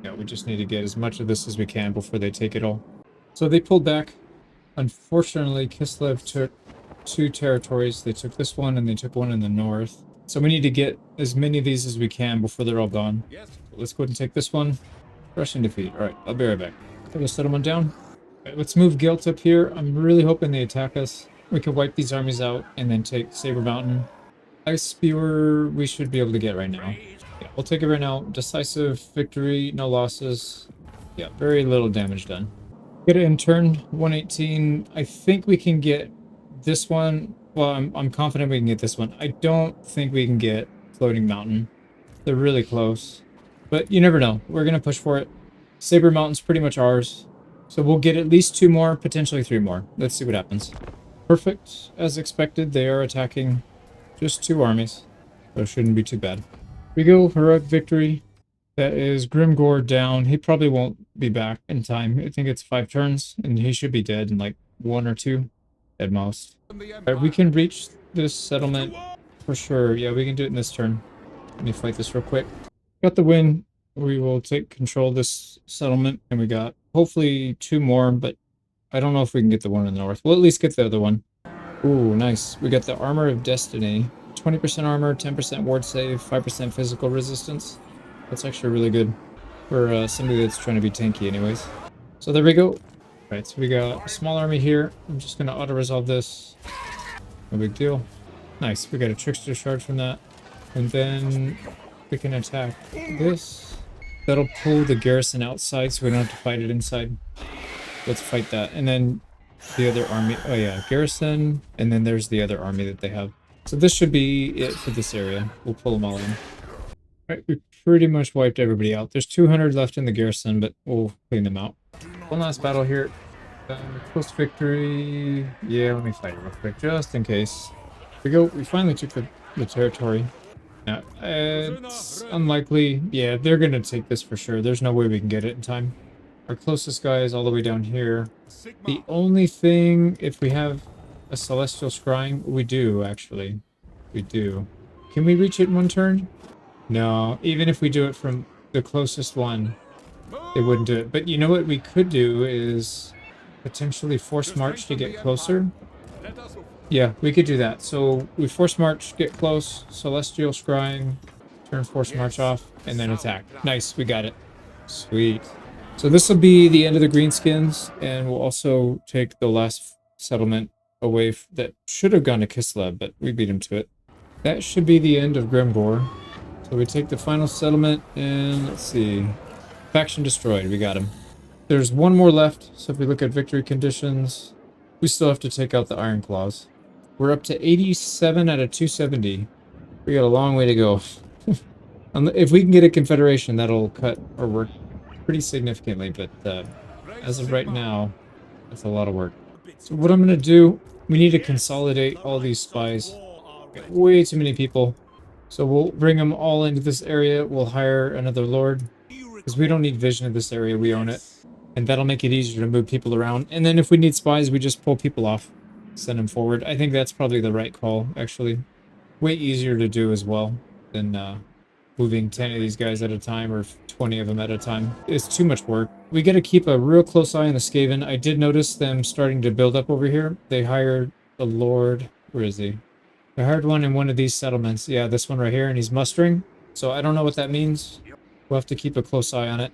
Yeah, we just need to get as much of this as we can before they take it all. So they pulled back. Unfortunately, Kislev took 2 territories. They took this one and they took one in the north. So we need to get as many of these as we can before they're all gone. So let's go ahead and take this one. Rushing defeat. Alright, I'll be right back. Put a settlement down. Right, let's move Guilt up here. I'm really hoping they attack us. We can wipe these armies out and then take Saber Mountain. Ice Spewer we should be able to get right now. Yeah, we'll take it right now. Decisive victory, no losses. Yeah, very little damage done. Get it in turn 118. I think we can get this one. Well, I'm confident we can get this one. I don't think we can get Floating Mountain. They're really close. But you never know. We're going to push for it. Saber Mountain's pretty much ours. So we'll get at least 2 more, potentially 3 more. Let's see what happens. Perfect. As expected, they are attacking just 2 armies. So it shouldn't be too bad. We go, heroic victory. That is Grimgore down. He probably won't be back in time. I think it's 5 turns, and he should be dead in like 1 or 2 at most. Alright, we can reach this settlement for sure. Yeah, we can do it in this turn. Let me fight this real quick. Got the win. We will take control of this settlement, and we got hopefully 2 more, but I don't know if we can get the one in the north. We'll at least get the other one. Ooh, nice. We got the Armor of Destiny. 20% armor, 10% ward save, 5% physical resistance. That's actually really good for somebody that's trying to be tanky anyways. So there we go. Right, so we got a small army here. I'm just going to auto-resolve this. No big deal. Nice, we got a Trickster Shard from that. And then we can attack this. That'll pull the garrison outside so we don't have to fight it inside. Let's fight that. And then the other army. Oh yeah, garrison. And then there's the other army that they have. So this should be it for this area. We'll pull them all in. Alright, we pretty much wiped everybody out. There's 200 left in the garrison, but we'll clean them out. One last battle here. Post victory. Yeah, let me fight it real quick, just in case. Here we go. We finally took the territory. Now, it's unlikely. Yeah, they're going to take this for sure. There's no way we can get it in time. Our closest guy is all the way down here. The only thing, if we have a Celestial Scrying, we do, actually. We do. Can we reach it in 1 turn? No, even if we do it from the closest one, they wouldn't do it. But you know what we could do is potentially force march to get closer. Yeah, we could do that. So we force march, get close, Celestial Scrying, turn force march off, and then attack. Nice, we got it. Sweet. So this will be the end of the greenskins, and we'll also take the last settlement away that should have gone to Kislev, but we beat him to it. That should be the end of Grimgore. So we take the final settlement, and let's see. Faction destroyed, we got him. There's 1 more left, so if we look at victory conditions, we still have to take out the Iron Claws. We're up to 87 out of 270. We got a long way to go. If we can get a Confederation, that'll cut our work pretty significantly, but as of right now, that's a lot of work. So what I'm going to do, we need to consolidate all these spies. Got way too many people. So we'll bring them all into this area. We'll hire another lord, because we don't need vision of this area. We own it. And that'll make it easier to move people around. And then if we need spies, we just pull people off. Send them forward. I think that's probably the right call, actually. Way easier to do as well than moving 10 of these guys at a time or 20 of them at a time. It's too much work. We got to keep a real close eye on the Skaven. I did notice them starting to build up over here. They hired the lord. Where is he? I hired one in one of these settlements. Yeah, this one right here, and he's mustering. So I don't know what that means. We'll have to keep a close eye on it.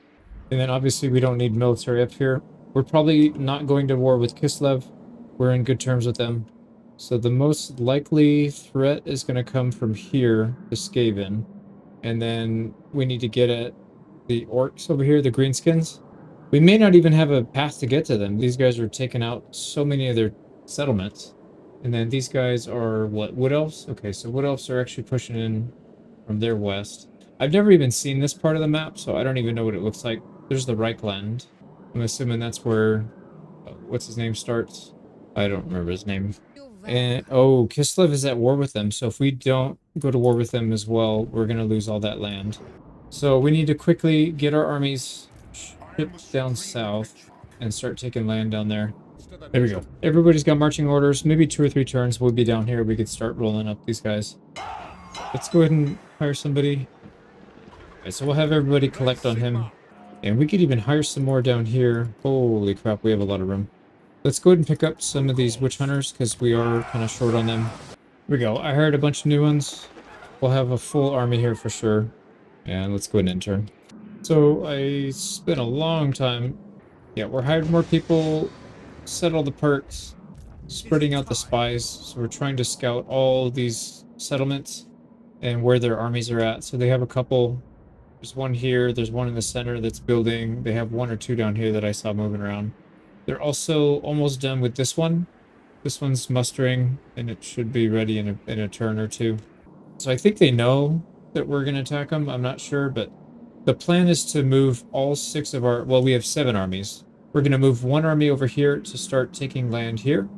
And then obviously we don't need military up here. We're probably not going to war with Kislev. We're in good terms with them. So the most likely threat is going to come from here, the Skaven. And then we need to get at the orcs over here, the greenskins. We may not even have a path to get to them. These guys are taking out so many of their settlements. And then these guys are, what, wood elves? Okay, so wood elves are actually pushing in from their west. I've never even seen this part of the map, so I don't even know what it looks like. There's the Reichland. I'm assuming that's where, what's his name starts? I don't remember his name. And, oh, Kislev is at war with them, so if we don't go to war with them as well, we're going to lose all that land. So we need to quickly get our armies shipped down south and start taking land down there. There we go. Everybody's got marching orders. Maybe 2 or 3 turns we'll be down here. We could start rolling up these guys. Let's go ahead and hire somebody. Okay, so we'll have everybody collect on him. And we could even hire some more down here. Holy crap, we have a lot of room. Let's go ahead and pick up some of these witch hunters because we are kind of short on them. Here we go. I hired a bunch of new ones. We'll have a full army here for sure. And let's go ahead and intern. So I spent a long time. Yeah, we're hiring more people, set all the perks, spreading out the spies. So we're trying to scout all these settlements and where their armies are at. So they have a couple. There's one here. There's one in the center that's building. They have 1 or 2 down here that I saw moving around. They're also almost done with this one. This one's mustering, and it should be ready in a turn or 2. So I think they know that we're going to attack them. I'm not sure, but the plan is to move all 6 of our... Well, we have 7 armies. We're going to move 1 army over here to start taking land here.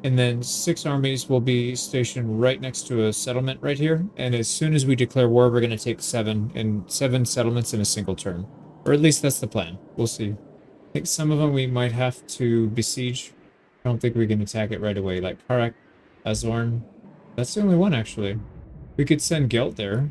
And then 6 armies will be stationed right next to a settlement right here. And as soon as we declare war, we're going to take 7 settlements in a single turn. Or at least that's the plan. We'll see. I think some of them we might have to besiege. I don't think we can attack it right away. Like Karak, Azorn. That's the only one, actually. We could send Gelt there.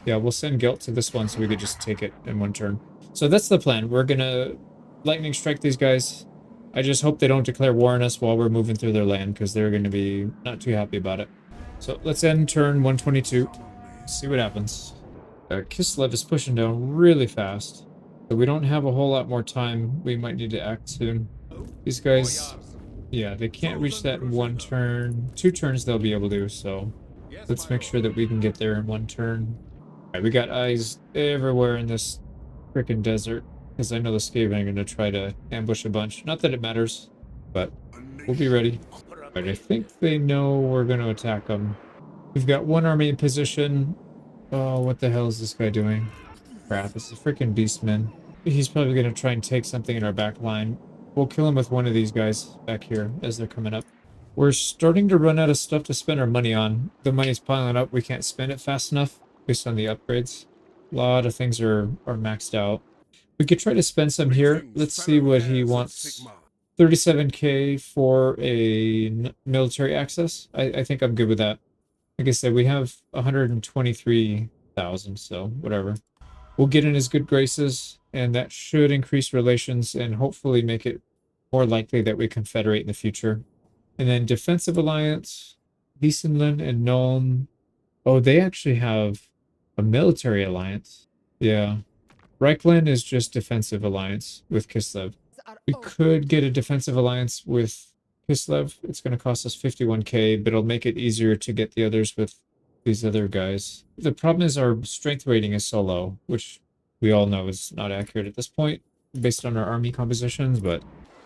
Yeah, we'll send Gelt to this one so we could just take it in 1 turn. So that's the plan. We're going to lightning strike these guys. I just hope they don't declare war on us while we're moving through their land because they're going to be not too happy about it. So let's end turn 122. See what happens. Kislev is pushing down really fast. So we don't have a whole lot more time. We might need to act soon. These guys, yeah, they can't reach that in 1 turn. 2 turns they'll be able to, so let's make sure that we can get there in 1 turn. Alright, we got eyes everywhere in this freaking desert. Because I know the Skaven are going to try to ambush a bunch. Not that it matters, but we'll be ready. Alright, I think they know we're going to attack them. We've got 1 army in position. Oh, what the hell is this guy doing? Crap, it's a freaking beastman. He's probably going to try and take something in our back line. We'll kill him with one of these guys back here as they're coming up. We're starting to run out of stuff to spend our money on. The money's piling up. We can't spend it fast enough based on the upgrades. A lot of things are maxed out. We could try to spend some here. Let's see what he wants. 37k for a military access. I think I'm good with that. Like I said, we have 123,000, so whatever. We'll get in his good graces, and that should increase relations and hopefully make it more likely that we confederate in the future. And then defensive alliance, Wiesenland and Nuln. Oh, they actually have a military alliance. Yeah. Reichland is just defensive alliance with Kislev. We could get a defensive alliance with Kislev. It's going to cost us 51k, but it'll make it easier to get the others with these other guys. The problem is our strength rating is so low, which we all know is not accurate at this point based on our army compositions, but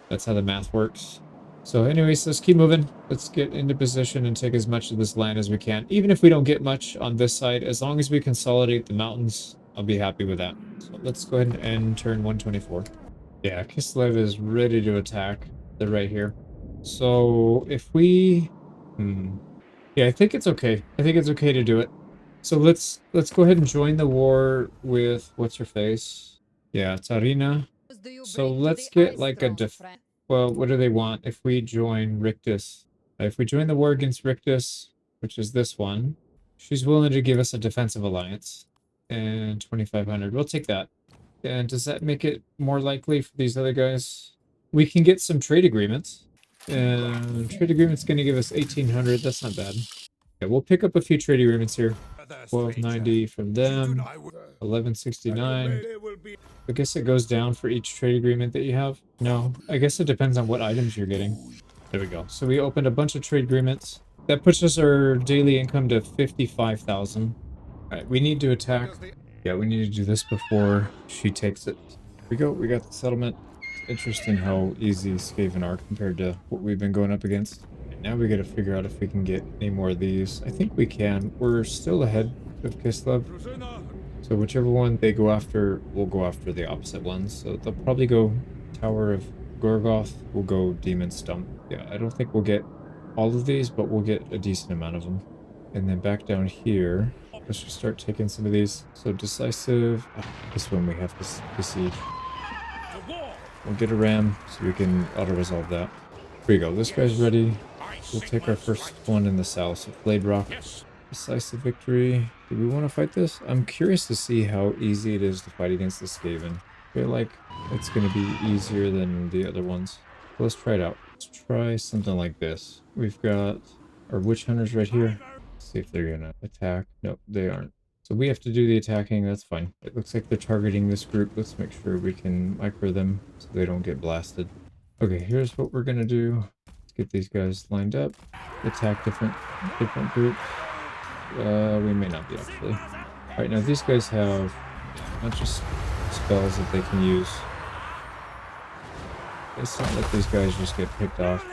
that's how the math works. So anyways, let's keep moving. Let's get into position and take as much of this land as we can. Even if we don't get much on this side, as long as we consolidate the mountains, I'll be happy with that. So let's go ahead and end turn 124. Yeah, Kislev is ready to attack. They're right here. So if we... Yeah, I think it's okay. I think it's okay to do it. So let's go ahead and join the war with... What's her face? Yeah, Tsarina. So let's get like a... Well, what do they want if we join Rictus? If we join the war against Rictus, which is this one, she's willing to give us a defensive alliance. And 2,500. We'll take that. And does that make it more likely for these other guys? We can get some trade agreements. And trade agreement's going to give us 1,800. That's not bad. Yeah, we'll pick up a few trade agreements here. 1,290 from them. 1,169. I guess it goes down for each trade agreement that you have. No, I guess it depends on what items you're getting. There we go. So we opened a bunch of trade agreements. That puts us our daily income to 55,000. Alright, we need to attack. Yeah, we need to do this before she takes it. Here we go, we got the settlement. It's interesting how easy Skaven are compared to what we've been going up against. And now we gotta figure out if we can get any more of these. I think we can. We're still ahead Good Kislev. So whichever one they go after, we'll go after the opposite ones. So they'll probably go Tower of Gorgoth. We'll go Demon Stump. Yeah, I don't think we'll get all of these, but we'll get a decent amount of them. And then back down here, let's just start taking some of these. So Decisive. This one we have to besiege. We'll get a ram so we can auto-resolve that. Here we go. This guy's ready. We'll take our first one in the south. So Blade Rock. Decisive victory. Do we want to fight this? I'm curious to see how easy it is to fight against the Skaven. I feel like it's going to be easier than the other ones. So let's try it out. Let's try something like this. We've got our Witch Hunters right here. Let's see if they're going to attack. Nope, they aren't. So we have to do the attacking. That's fine. It looks like they're targeting this group. Let's make sure we can micro them so they don't get blasted. Okay, here's what we're going to do. Let's get these guys lined up. Attack different groups. We may not be actually. Alright, now these guys have a bunch of spells that they can use. Let's not let these guys just get picked off.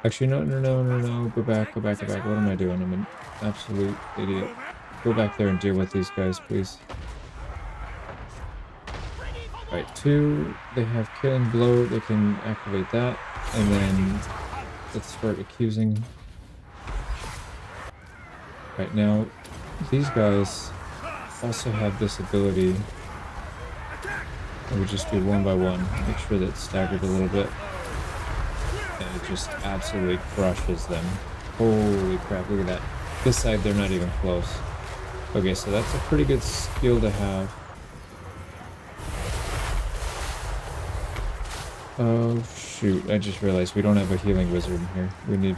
Actually, no. Go back. What am I doing? I'm an absolute idiot. Go back there and deal with these guys, please. Alright, 2. They have Killing Blow. They can activate that. And then let's start accusing. Right now, these guys also have this ability. And we just do one by one. Make sure that it's staggered a little bit. And it just absolutely crushes them. Holy crap, look at that. This side, they're not even close. Okay, so that's a pretty good skill to have. Oh, shoot. I just realized we don't have a healing wizard in here. We need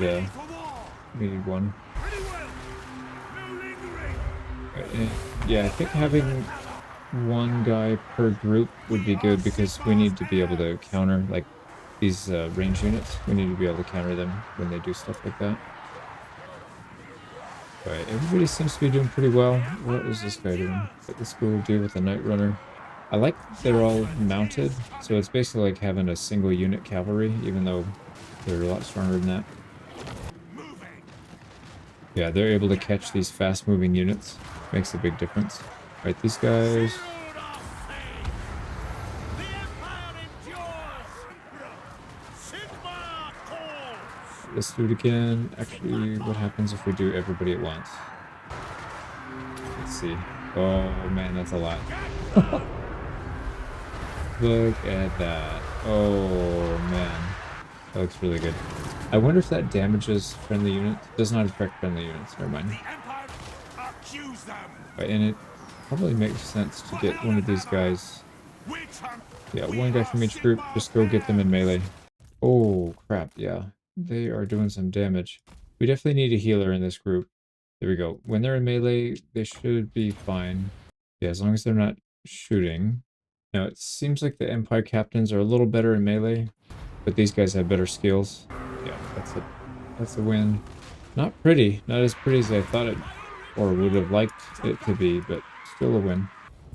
one. Yeah, I think having one guy per group would be good because we need to be able to counter, like, these range units. We need to be able to counter them when they do stuff like that. Alright, everybody seems to be doing pretty well. What is this guy doing? Let's go deal with the Night Runner. I like that they're all mounted, so it's basically like having a single unit cavalry, even though they're a lot stronger than that. Yeah, they're able to catch these fast-moving units. Makes a big difference. Alright, these guys... Let's do it again. Actually, what happens if we do everybody at once? Let's see. Oh man, that's a lot. Look at that. Oh man. That looks really good. I wonder if that damages friendly units. Does not affect friendly units. Never mind. Right, and it probably makes sense to get one of these guys. Yeah, one guy from each group. Just go get them in melee. Oh crap, yeah. They are doing some damage. We definitely need a healer in this group. There we go. When they're in melee, they should be fine. Yeah, as long as they're not shooting. Now, it seems like the Empire captains are a little better in melee, but these guys have better skills. Yeah, that's a win. Not pretty. Not as pretty as I thought it, or would have liked it to be, but still a win.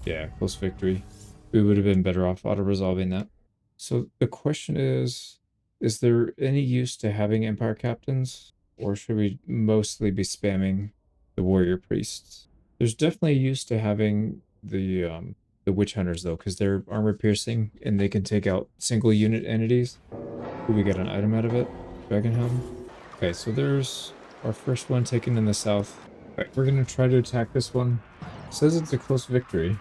Yeah, close victory. We would have been better off auto-resolving that. So the question is there any use to having Empire captains, or should we mostly be spamming the warrior priests? There's definitely use to having the witch hunters though, because they're armor piercing and they can take out single unit entities. Do we get an item out of it? Dragon Helm. Okay, so there's our first one taken in the south. Alright, we're gonna try to attack this one. It says it's a close victory.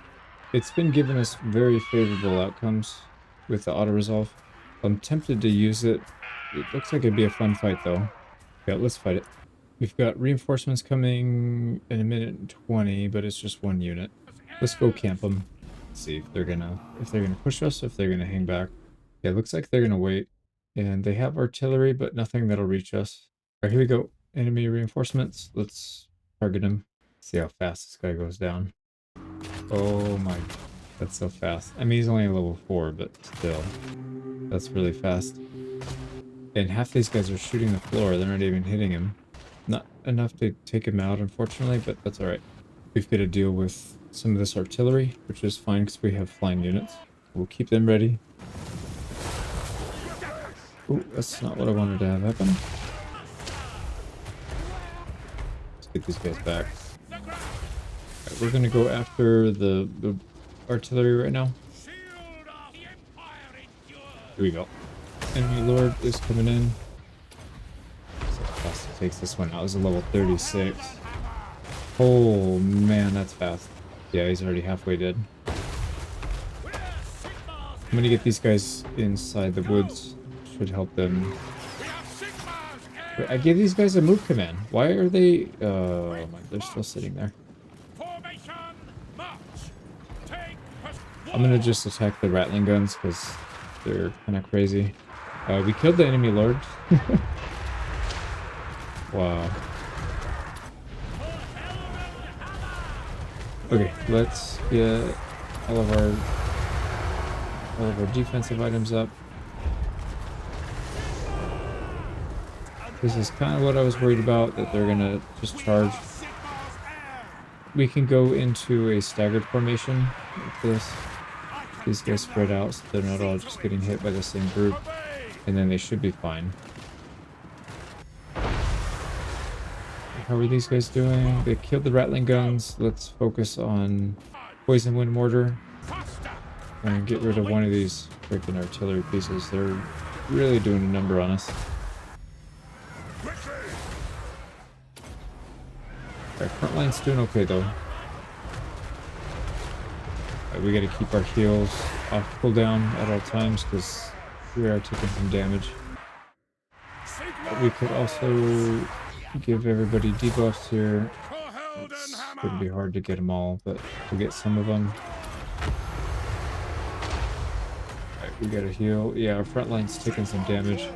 It's been giving us very favorable outcomes with the auto resolve. I'm tempted to use it. It looks like it'd be a fun fight though. Yeah, let's fight it. We've got reinforcements coming in 1:20, but it's just one unit. Let's go camp them. See if they're gonna push us, or if they're gonna hang back. Yeah, it looks like they're gonna wait. And they have artillery, but nothing that'll reach us. Alright, here we go. Enemy reinforcements. Let's target him. See how fast this guy goes down. Oh my, that's so fast. I mean, he's only a level 4, but still. That's really fast. And half these guys are shooting the floor. They're not even hitting him. Not enough to take him out, unfortunately, but that's alright. We've got to deal with some of this artillery, which is fine because we have flying units. We'll keep them ready. Oh, that's not what I wanted to have happen. Get these guys back. Alright, we're gonna go after the artillery right now. Here we go. Enemy Lord is coming in. So fast it takes this one out. It's a level 36. Oh man, that's fast. Yeah, he's already halfway dead. I'm gonna get these guys inside the woods. Should help them. Wait, I gave these guys a move command. Why are they... Oh my, they're still sitting there. I'm gonna just attack the Rattling guns because they're kind of crazy. We killed the enemy lord. Wow. Okay, let's get all of our defensive items up. This is kind of what I was worried about, that they're gonna just charge. We can go into a staggered formation with this. These guys spread out so they're not all just getting hit by the same group. And then they should be fine. How are these guys doing? They killed the Rattling guns. Let's focus on Poison Wind Mortar. And get rid of one of these freaking artillery pieces. They're really doing a number on us. Our front line's doing okay though. We gotta keep our heals off cooldown at all times because we are taking some damage. But we could also give everybody debuffs here. It's gonna be hard to get them all, but we'll get some of them. Alright, we gotta heal. Yeah, our front line's taking some damage.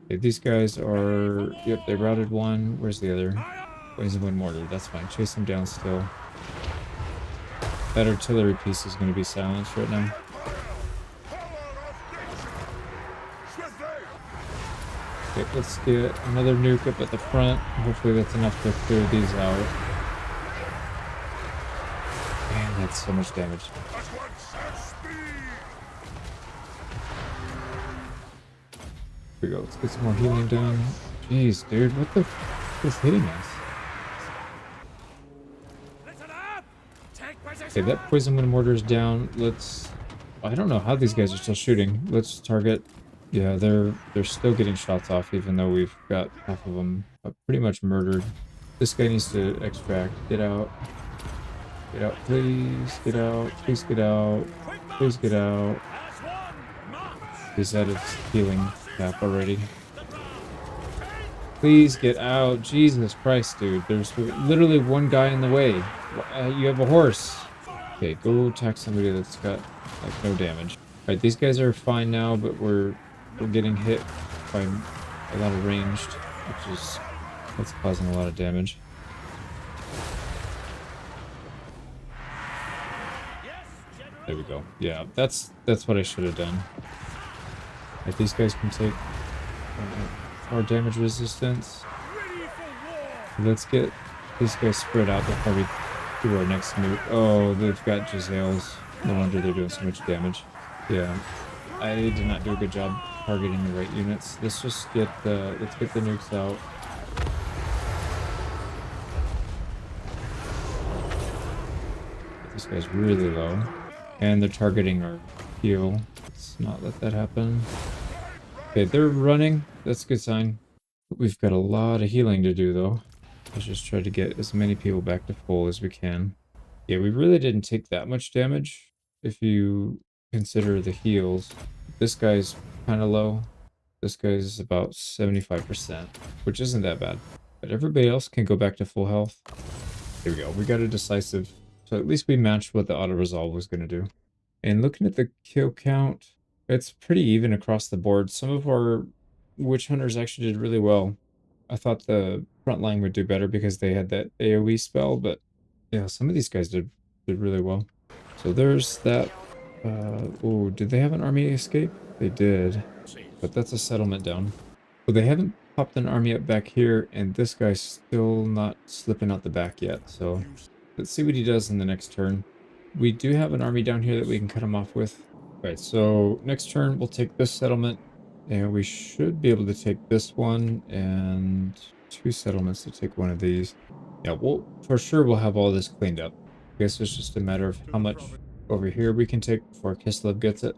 Okay, these guys are... Yep, they routed one. Where's the other? Poison Wind Mortar. That's fine. Chase them down still. That artillery piece is going to be silenced right now. Okay, let's get another nuke up at the front. Hopefully that's enough to clear these out. Man, that's so much damage. Here we go. Let's get some more healing done. Jeez, dude, what the f is hitting us? Okay, that Poison Wind Mortar is down. Let's... I don't know how these guys are still shooting. Let's target... Yeah, they're still getting shots off, even though we've got half of them pretty much murdered. This guy needs to extract. Get out. Get out, please. Get out. Please get out. Please get out. He's out of healing cap already. Please get out. Jesus Christ, dude. There's literally one guy in the way. You have a horse. Okay, go attack somebody that's got like no damage. Alright, these guys are fine now, but we're getting hit by a lot of ranged, that's causing a lot of damage. There we go. Yeah, that's what I should have done. Alright, these guys can take more damage resistance. Let's get these guys spread out before we do our next move. Oh, they've got Giselles. No wonder they're doing so much damage. Yeah, I did not do a good job targeting the right units. Let's just get the nukes out. This guy's really low, and they're targeting our heal. Let's not let that happen. Okay, they're running. That's a good sign. We've got a lot of healing to do though. Let's just try to get as many people back to full as we can. Yeah, we really didn't take that much damage if you consider the heals. This guy's kind of low. This guy's about 75%, which isn't that bad. But everybody else can go back to full health. Here we go. We got a decisive. So at least we matched what the auto-resolve was going to do. And looking at the kill count, it's pretty even across the board. Some of our witch hunters actually did really well. I thought the front line would do better because they had that AoE spell, but yeah, some of these guys did really well. So there's that. Oh, did they have an army escape? They did, but that's a settlement down. But they haven't popped an army up back here, and this guy's still not slipping out the back yet. So let's see what he does in the next turn. We do have an army down here that we can cut him off with. All right, so next turn we'll take this settlement, and we should be able to take this one and 2 settlements to take one of these. Yeah, we'll for sure we'll have all this cleaned up. I guess it's just a matter of how much over here we can take before Kislev gets it.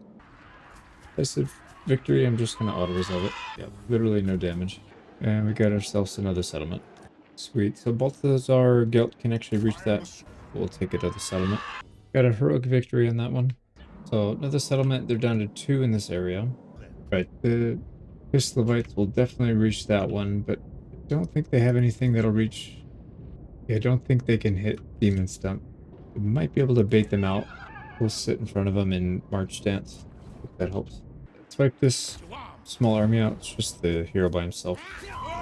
Decisive victory, I'm just gonna auto-resolve it. Yeah, literally no damage. And we got ourselves another settlement. Sweet, so Balthazar Gelt can actually reach that. We'll take it to the settlement. Got a heroic victory on that one. So another settlement, they're down to 2 in this area. Right, the Kislevites will definitely reach that one, but I don't think they have anything that'll reach. Yeah, I don't think they can hit Demon Stump. We might be able to bait them out. We'll sit in front of them in March Stance, if that helps. Let's wipe this small army out. It's just the hero by himself.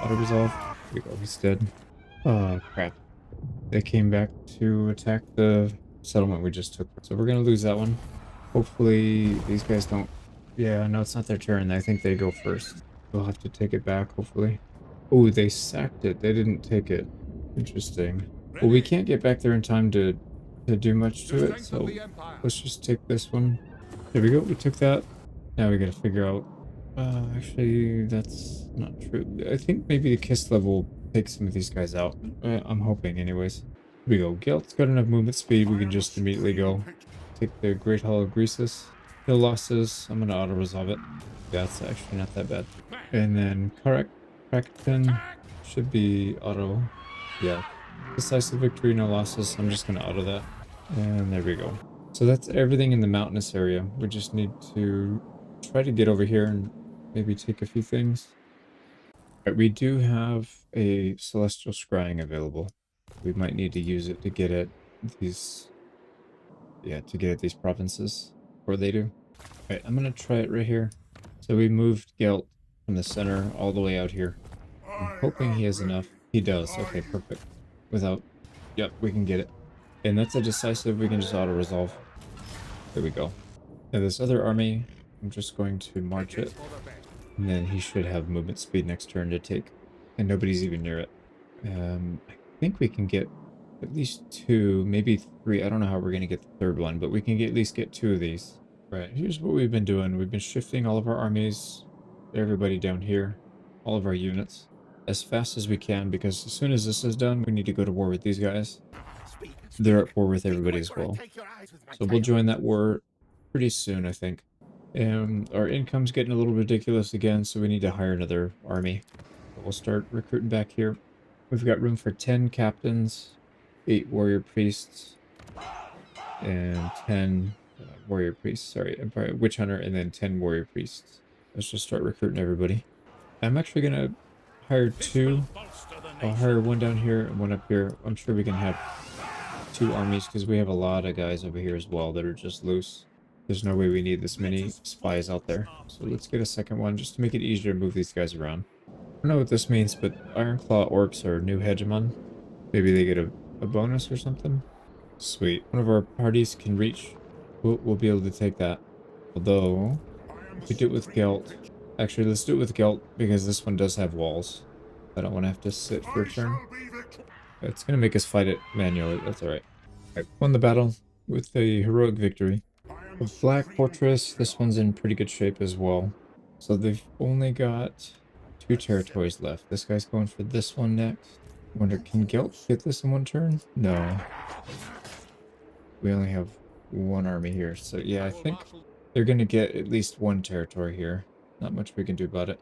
Auto resolve. Here we go, he's dead. Oh, crap. They came back to attack the settlement we just took. So we're going to lose that one. Hopefully these guys don't... Yeah, no, it's not their turn. I think they go first. We'll have to take it back, hopefully. Oh, they sacked it. They didn't take it. Interesting. Well, we can't get back there in time to do much to it, so let's just take this one. There we go. We took that. Now we gotta figure out... actually, that's not true. I think maybe the Kislev will take some of these guys out. I'm hoping, anyways. Here we go. Gelt's got enough movement speed. We can just immediately go. Take the Great Hall of Greasus. No losses. I'm gonna auto-resolve it. Yeah, it's actually not that bad. And then Krakten should be auto. Yeah. Decisive victory, no losses. I'm just gonna auto that. And there we go. So that's everything in the mountainous area. We just need to try to get over here and maybe take a few things. Right, we do have a Celestial Scrying available. We might need to use it to get at these... Yeah, to get at these provinces. Or they do. Alright, I'm gonna try it right here. So we moved Gelt from the center all the way out here. I'm hoping he has enough. He does. Okay, perfect. Without... Yep, we can get it. And that's a decisive. We can just auto-resolve. There we go. Now this other army, I'm just going to march it. And then he should have movement speed next turn to take. And nobody's even near it. I think we can get at least 2, maybe 3. I don't know how we're going to get the third one, but we can at least get 2 of these. Right, here's what we've been doing. We've been shifting all of our armies, everybody down here, all of our units, as fast as we can, because as soon as this is done, we need to go to war with these guys. They're at war with everybody as well. So we'll join that war pretty soon, I think. Our income's getting a little ridiculous again, so we need to hire another army. But we'll start recruiting back here. We've got room for 10 captains, 8 warrior priests, and 10 warrior priests. Sorry, witch hunter, and then 10 warrior priests. Let's just start recruiting everybody. I'm actually going to hire 2. I'll hire 1 down here and 1 up here. I'm sure we can have 2 armies because we have a lot of guys over here as well that are just loose. There's no way we need this many spies out there. So let's get a second one just to make it easier to move these guys around. I don't know what this means, but Ironclaw orcs are new hegemon. Maybe they get a bonus or something. Sweet. One of our parties can reach. We'll be able to take that. Although, if we do it with Gelt... Actually, let's do it with Gelt because this one does have walls. I don't want to have to sit for a turn. It's going to make us fight it manually. That's alright. I won the battle with a heroic victory. The Black Fortress, this one's in pretty good shape as well. So they've only got 2 territories left. This guy's going for this one next. I wonder, can Gelt get this in 1 turn? No. We only have 1 army here. So yeah, I think they're going to get at least 1 territory here. Not much we can do about it.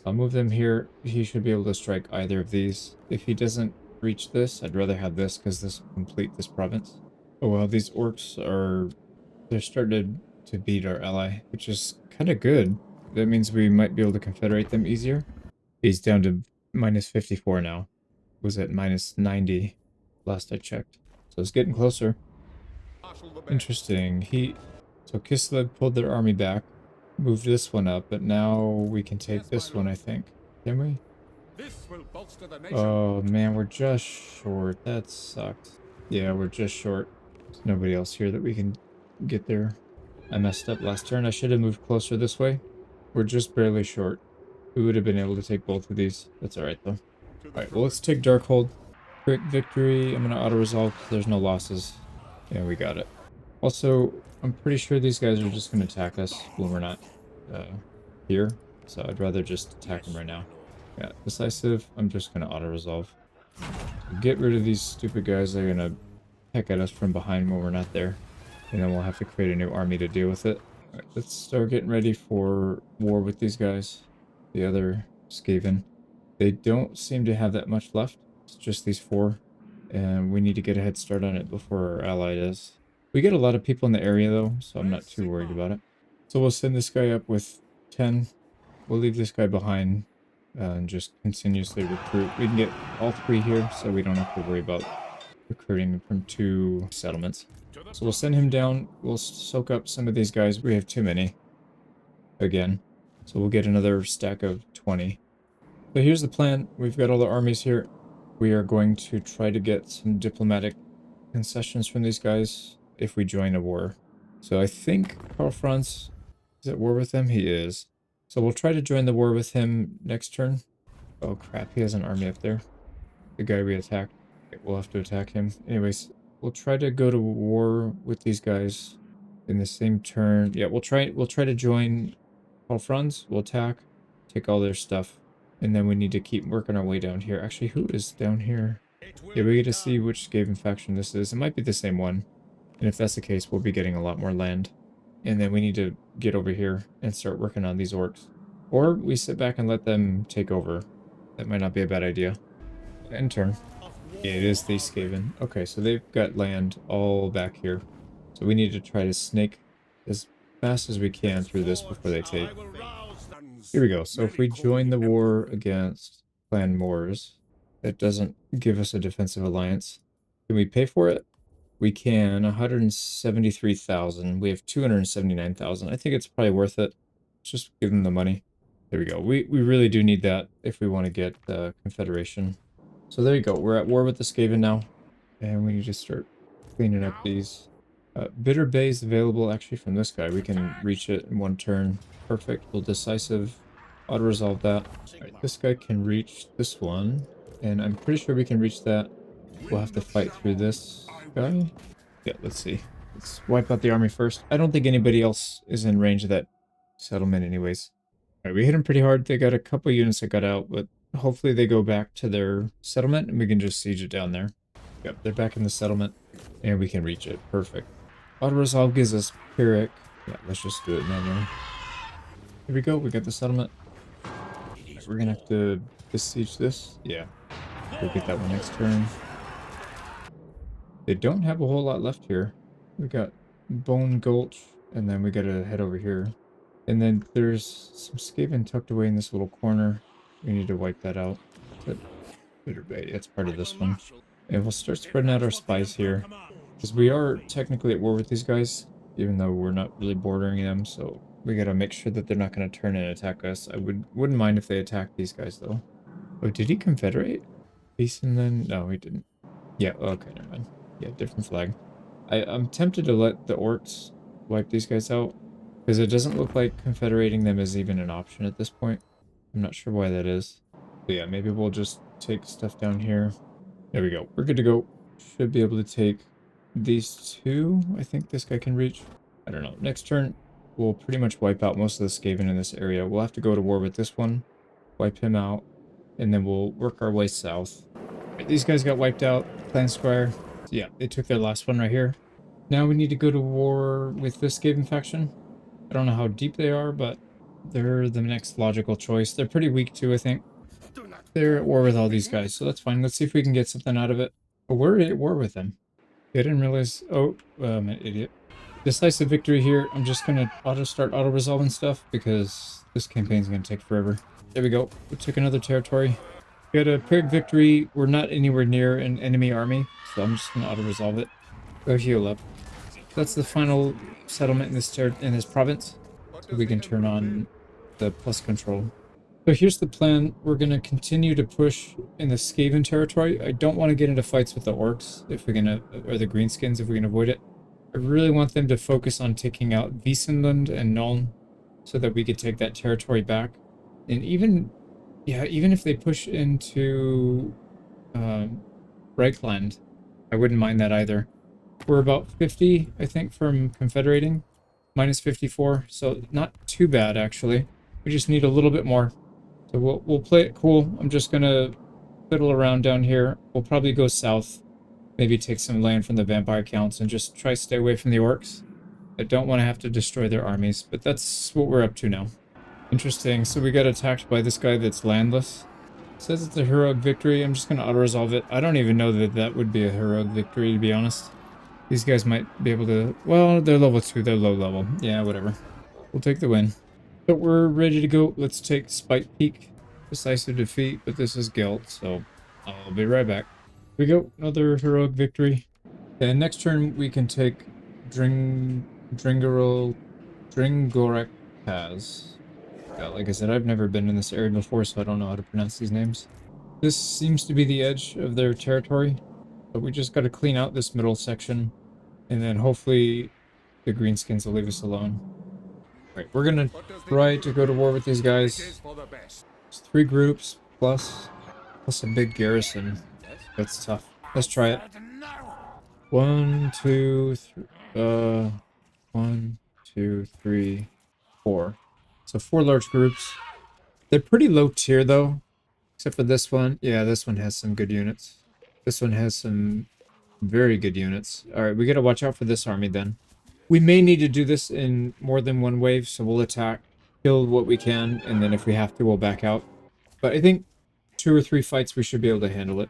I'll move them here. He should be able to strike either of these. If he doesn't reach this, I'd rather have this because this will complete this province. Oh well, these orcs are... They're starting to beat our ally, which is kind of good. That means we might be able to confederate them easier. He's down to minus 54 now. Was at minus 90 last I checked. So it's getting closer. Interesting. So Kislev pulled their army back. Moved this one up, but now we can take this one, I think. Can we? Oh man, we're just short. That sucks. Yeah, we're just short. There's nobody else here that we can get there. I messed up last turn. I should have moved closer this way. We're just barely short. We would have been able to take both of these. That's alright though. Alright, well let's take Darkhold. Quick victory. I'm gonna auto-resolve because there's no losses. Yeah, we got it. Also, I'm pretty sure these guys are just going to attack us when we're not here. So I'd rather just attack them right now. Yeah, decisive. I'm just gonna auto-resolve. Get rid of these stupid guys that are gonna peck at us from behind when we're not there. And then we'll have to create a new army to deal with it. Alright, let's start getting ready for war with these guys. The other Skaven. They don't seem to have that much left. It's just these 4. And we need to get a head start on it before our ally does. We get a lot of people in the area though, so I'm not too worried about it. So we'll send this guy up with 10. We'll leave this guy behind and just continuously recruit. We can get all 3 here, so we don't have to worry about recruiting from 2 settlements. So we'll send him down. We'll soak up some of these guys. We have too many. Again. So we'll get another stack of 20. So here's the plan. We've got all the armies here. We are going to try to get some diplomatic concessions from these guys if we join a war. So I think Karl Franz is at war with them. He is. So we'll try to join the war with him next turn. Oh crap, he has an army up there. The guy we attacked. We'll have to attack him. Anyways, we'll try to go to war with these guys in the same turn. Yeah, we'll try to join Karl Franz. We'll attack, take all their stuff, and then we need to keep working our way down here. Actually, who is down here? Yeah, we get to see which Skaven faction this is. It might be the same one. And if that's the case, we'll be getting a lot more land. And then we need to get over here and start working on these orcs. Or we sit back and let them take over. That might not be a bad idea. End turn. Yeah, it is the Skaven. Okay, so they've got land all back here. So we need to try to snake as fast as we can through this before they take. Here we go. So if we join the war against Clan Moors, that doesn't give us a defensive alliance. Can we pay for it? We can. 173,000. We have 279,000. I think it's probably worth it. Let's just give them the money. There we go. We really do need that if we want to get the Confederation. So there you go. We're at war with the Skaven now. And we need to start cleaning up these. Bitter Bay is available actually from this guy. We can reach it in 1 turn. Perfect. We'll decisive. Auto-resolve that. Alright, this guy can reach this one. And I'm pretty sure we can reach that. We'll have to fight through this guy. Yeah, let's see. Let's wipe out the army first. I don't think anybody else is in range of that settlement anyways. Alright, we hit them pretty hard. They got a couple units that got out, but hopefully they go back to their settlement and we can just siege it down there. Yep, they're back in the settlement and we can reach it. Perfect. Auto-resolve gives us Pyrrhic. Yeah, let's just do it manually. Here we go. We got the settlement. Right, we're gonna have to besiege this. Yeah. We'll get that one next turn. They don't have a whole lot left here. We got Bone Gulch, and then we gotta head over here. And then there's some Skaven tucked away in this little corner. We need to wipe that out. But Bitter Bay, it's part of this one. And we'll start spreading out our spies here. Because we are technically at war with these guys, even though we're not really bordering them, so we gotta make sure that they're not gonna turn and attack us. I wouldn't mind if they attacked these guys though. Oh, did he confederate? Beeson then? No, he didn't. Yeah, okay, never mind. Yeah, different flag. I'm tempted to let the orcs wipe these guys out, because it doesn't look like confederating them is even an option at this point. I'm not sure why that is. But yeah, maybe we'll just take stuff down here. There we go. We're good to go. Should be able to take these 2. I think this guy can reach. I don't know. Next turn, we'll pretty much wipe out most of the Skaven in this area. We'll have to go to war with this one, wipe him out, and then we'll work our way south. Right, these guys got wiped out. Clan Squire. Yeah, they took their last one right here. Now we need to go to war with this Skaven faction. I don't know how deep they are, but they're the next logical choice. They're pretty weak too, I think. They're at war with all these guys, so that's fine. Let's see if we can get something out of it. Oh, we're at war with them. I didn't realize... Oh, I'm an idiot. Decisive victory here. I'm just going to start auto-resolving stuff because this campaign's going to take forever. There we go. We took another territory. We had a Pyrrhic victory. We're not anywhere near an enemy army, so I'm just going to auto-resolve it. Go heal up. That's the final settlement in this province. So we can turn on the plus control. So here's the plan. We're going to continue to push in the Skaven territory. I don't want to get into fights with the orcs if we're going to, or the greenskins if we can avoid it. I really want them to focus on taking out Wiesenland and Nuln so that we could take that territory back. And even if they push into Reichland, I wouldn't mind that either. We're about 50, I think, from confederating. Minus 54, so not too bad, actually. We just need a little bit more. So we'll play it cool. I'm just gonna fiddle around down here. We'll probably go south, maybe take some land from the vampire counts and just try to stay away from the orcs. I don't want to have to destroy their armies, but that's what we're up to now. Interesting. So we got attacked by this guy that's landless. Says it's a heroic victory. I'm just going to auto-resolve it. I don't even know that that would be a heroic victory, to be honest. These guys might be able to... Well, they're level 2. They're low level. Yeah, whatever. We'll take the win. But we're ready to go. Let's take Spite Peak. Decisive defeat, but this is guilt, so I'll be right back. Here we go. Another heroic victory. And next turn we can take Dringorek Paz. Yeah, like I said, I've never been in this area before, so I don't know how to pronounce these names. This seems to be the edge of their territory, but we just got to clean out this middle section, and then hopefully the greenskins will leave us alone. Alright, we're gonna try to go to war with these guys. It's 3 groups, plus a big garrison. That's tough. Let's try it. 1, 2, 3, 1, 2, 3, 4. So 4 large groups. They're pretty low tier though, except for this one. Yeah, this one has some good units. This one has some very good units. Alright, we gotta watch out for this army then. We may need to do this in more than one wave, so we'll attack, kill what we can, and then if we have to, we'll back out. But I think 2 or 3 fights we should be able to handle it.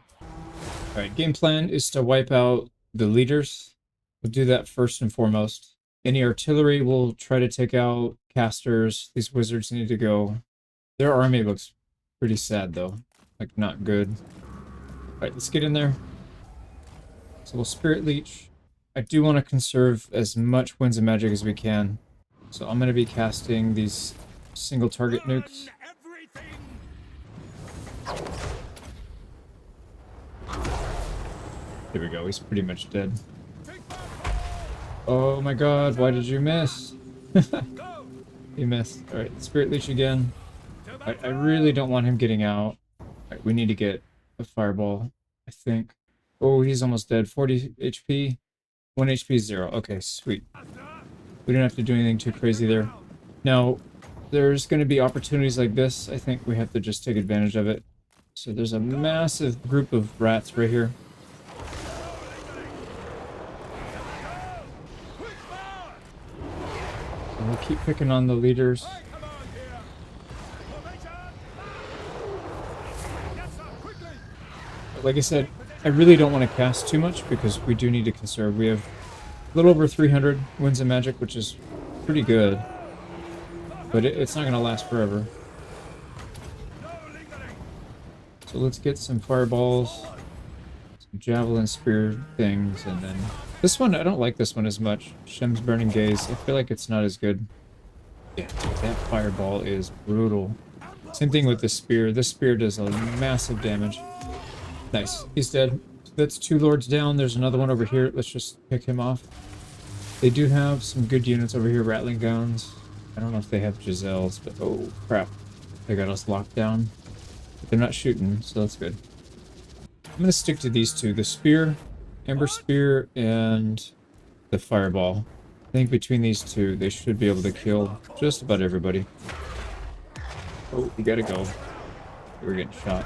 Alright, game plan is to wipe out the leaders. We'll do that first and foremost. Any artillery, we'll try to take out casters. These wizards need to go. Their army looks pretty sad though. Like, not good. Alright, let's get in there. So we'll Spirit Leech. I do want to conserve as much Winds of Magic as we can. So I'm going to be casting these single target nukes. Here we go, he's pretty much dead. Oh my god, why did you miss? You missed. Alright, Spirit Leech again. I really don't want him getting out. Alright, we need to get a fireball, I think. Oh, he's almost dead. 40 HP. 1 HP, 0. Okay, sweet. We don't have to do anything too crazy there. Now, there's going to be opportunities like this. I think we have to just take advantage of it. So there's a massive group of rats right here. And we'll keep picking on the leaders. But like I said, I really don't want to cast too much because we do need to conserve. We have a little over 300 Winds of Magic, which is pretty good. But it's not going to last forever. So let's get some fireballs, some javelin spear things, and then... This one, I don't like this one as much. Shem's Burning Gaze. I feel like it's not as good. Yeah, that fireball is brutal. Same thing with the spear. This spear does a massive damage. Nice. He's dead. That's 2 lords down. There's another one over here. Let's just pick him off. They do have some good units over here. Rattling Gowns. I don't know if they have Giselles, but oh crap. They got us locked down. But they're not shooting, so that's good. I'm going to stick to these 2. The spear, Ember Spear, and the fireball. I think between these 2, they should be able to kill just about everybody. Oh, we gotta go. We're getting shot.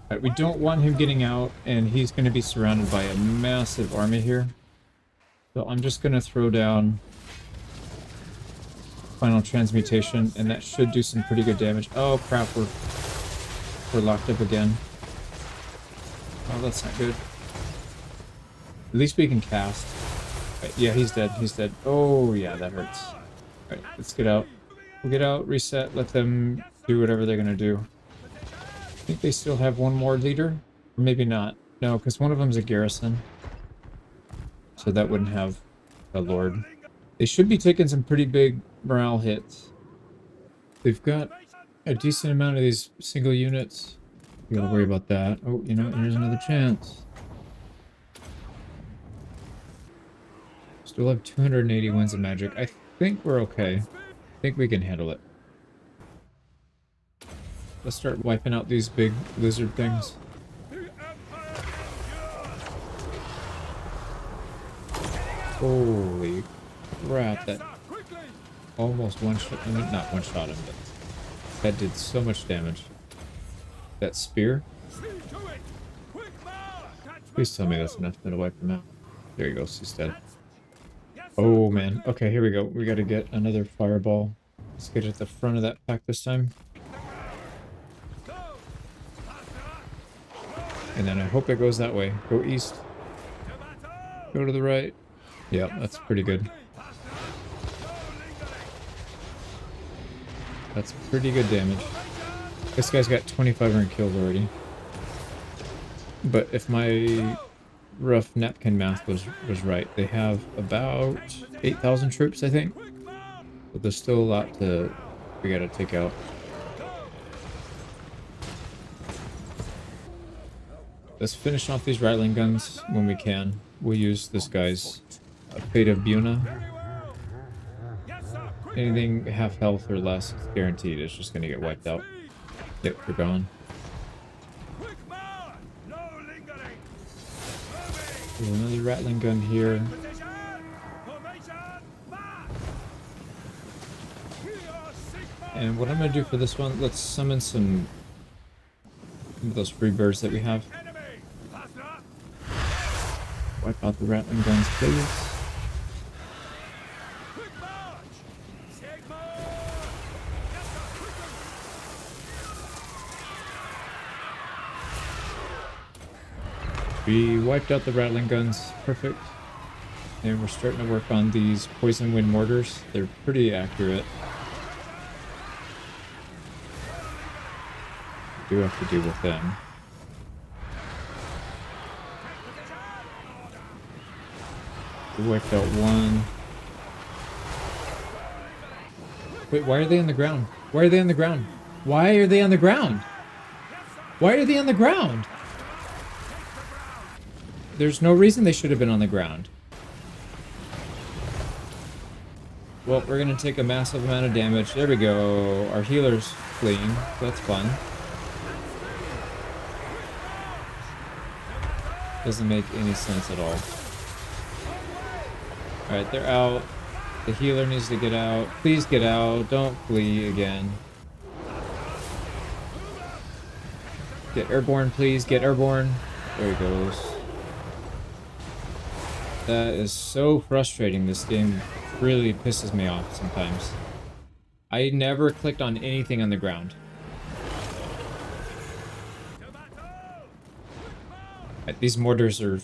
Alright, we don't want him getting out, and he's going to be surrounded by a massive army here. So I'm just going to throw down Final Transmutation, and that should do some pretty good damage. Oh crap, we're locked up again. Oh, that's not good. At least we can cast. Right, yeah, he's dead, he's dead. Oh yeah, that hurts. Alright, let's get out. We'll get out, reset, let them do whatever they're going to do. I think they still have one more leader, or maybe not. No, because one of them's a garrison, so that wouldn't have a lord. They should be taking some pretty big morale hits. They've got a decent amount of these single units. You gotta worry about that. Oh, you know, here's another chance. Still have 280 Winds of Magic. I think we're okay. I think we can handle it. Let's start wiping out these big lizard things. Holy crap, that almost one-shot. I mean, not one-shot him, but that did so much damage. That spear? Please tell me that's enough to wipe him out. There he goes, he's dead. Oh man, okay, here we go. We gotta get another fireball. Let's get it at the front of that pack this time. And then I hope it goes that way. Go east. Go to the right. Yeah, that's pretty good. That's pretty good damage. This guy's got 2,500 kills already. But if my rough napkin math was right, they have about 8,000 troops, I think. But there's still a lot we gotta take out. Let's finish off these rattling guns when we can. We'll use this guy's Fate of Buna. Anything half health or less, it's guaranteed. It's just gonna get wiped out. Yep, we're gone. There's another rattling gun here. And what I'm gonna do for this one, let's summon some of those free birds that we have. Wipe out the rattling guns, please. We wiped out the rattling guns. Perfect. And we're starting to work on these poison wind mortars. They're pretty accurate. We do have to deal with them. We wiped out one. Wait, why are they on the ground? Why are they on the ground? Why are they on the ground? Why are they on the ground? There's no reason they should have been on the ground. Well, we're gonna take a massive amount of damage. There we go. Our healer's fleeing. That's fun. Doesn't make any sense at all. Alright, they're out. The healer needs to get out. Please get out. Don't flee again. Get airborne, please. Get airborne. There he goes. That is so frustrating. This game really pisses me off sometimes. I never clicked on anything on the ground. These mortars are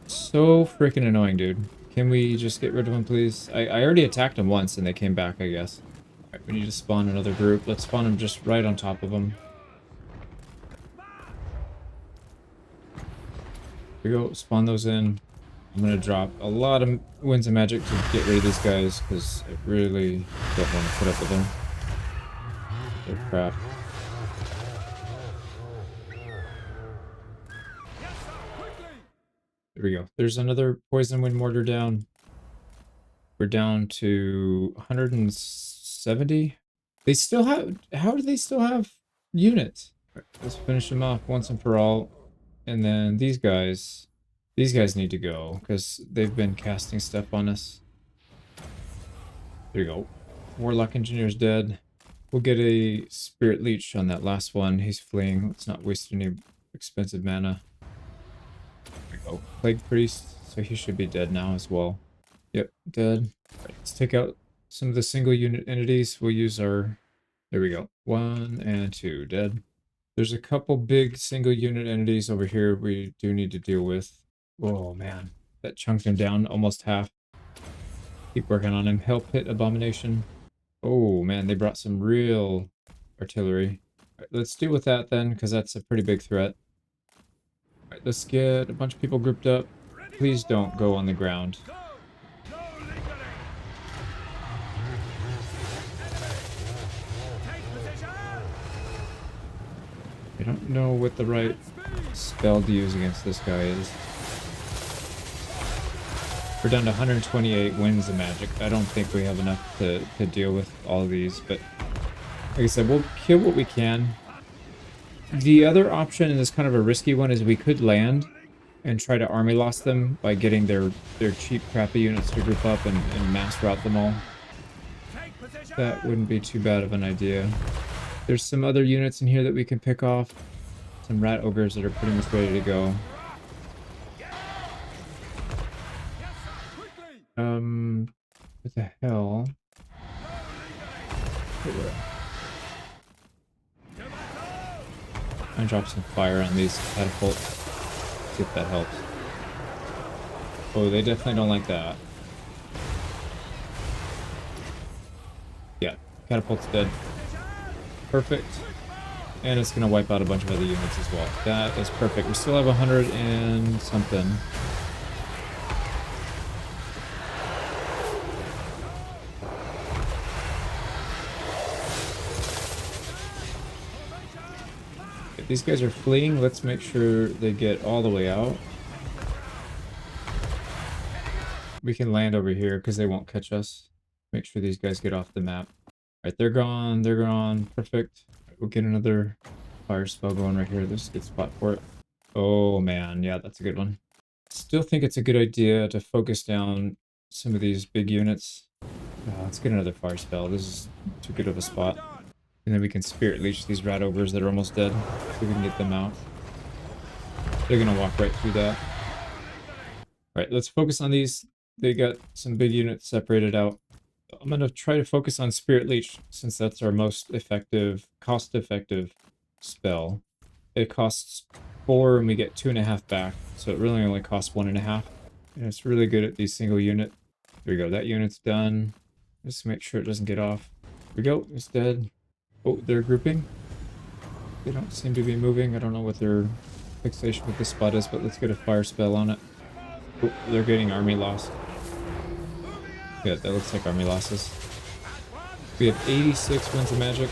so freaking annoying, dude. Can we just get rid of them, please? I already attacked them once and they came back, I guess. Alright, we need to spawn another group. Let's spawn them just right on top of them. Here we go. Spawn those in. I'm gonna drop a lot of winds of magic to get rid of these guys because I really don't want to put up with them. They're crap. There we go. There's another poison wind mortar down. We're down to 170. They still have... How do they still have units? Right, let's finish them off once and for all. And then these guys... These guys need to go, because they've been casting stuff on us. There you go. Warlock Engineer's dead. We'll get a Spirit Leech on that last one. He's fleeing. Let's not waste any expensive mana. There we go. Plague Priest, so he should be dead now as well. Yep, dead. Right, let's take out some of the single unit entities. We'll use our... There we go. 1 and 2, dead. There's a couple big single unit entities over here we do need to deal with. Oh man, that chunked him down almost half. Keep working on him. Hell Pit Abomination. Oh man, they brought some real artillery. Right, let's deal with that then, because that's a pretty big threat. Right, let's get a bunch of people grouped up. Please don't go on the ground. I don't know what the right spell to use against this guy is. We're down to 128 winds of magic. I don't think we have enough to deal with all of these, but like I said, we'll kill what we can. The other option, and this kind of a risky one, is we could land and try to army loss them by getting their cheap crappy units to group up and mass route them all. That wouldn't be too bad of an idea. There's some other units in here that we can pick off. Some rat ogres that are pretty much ready to go. What the hell? I'm gonna drop some fire on these catapults. See if that helps. Oh, they definitely don't like that. Yeah, catapult's dead. Perfect. And it's gonna wipe out a bunch of other units as well. That is perfect. We still have 100 and something. If these guys are fleeing, let's make sure they get all the way out. We can land over here because they won't catch us. Make sure these guys get off the map. Alright, they're gone. They're gone. Perfect. We'll get another fire spell going right here. This is a good spot for it. Oh man, yeah, that's a good one. Still think it's a good idea to focus down some of these big units. Let's get another fire spell. This is too good of a spot. And then we can spirit leech these rat ogres that are almost dead. So we can get them out. They're gonna walk right through that. Alright, let's focus on these. They got some big units separated out. I'm going to try to focus on Spirit Leech since that's our most effective, cost-effective spell. It costs 4 and we get 2.5 back, so it really only costs 1.5. And it's really good at these single unit. There we go, that unit's done. Just make sure it doesn't get off. There we go, it's dead. Oh, they're grouping. They don't seem to be moving. I don't know what their fixation with this spot is, but let's get a fire spell on it. Oh, they're getting army lost. Yeah, that looks like army losses. We have 86 winds of magic.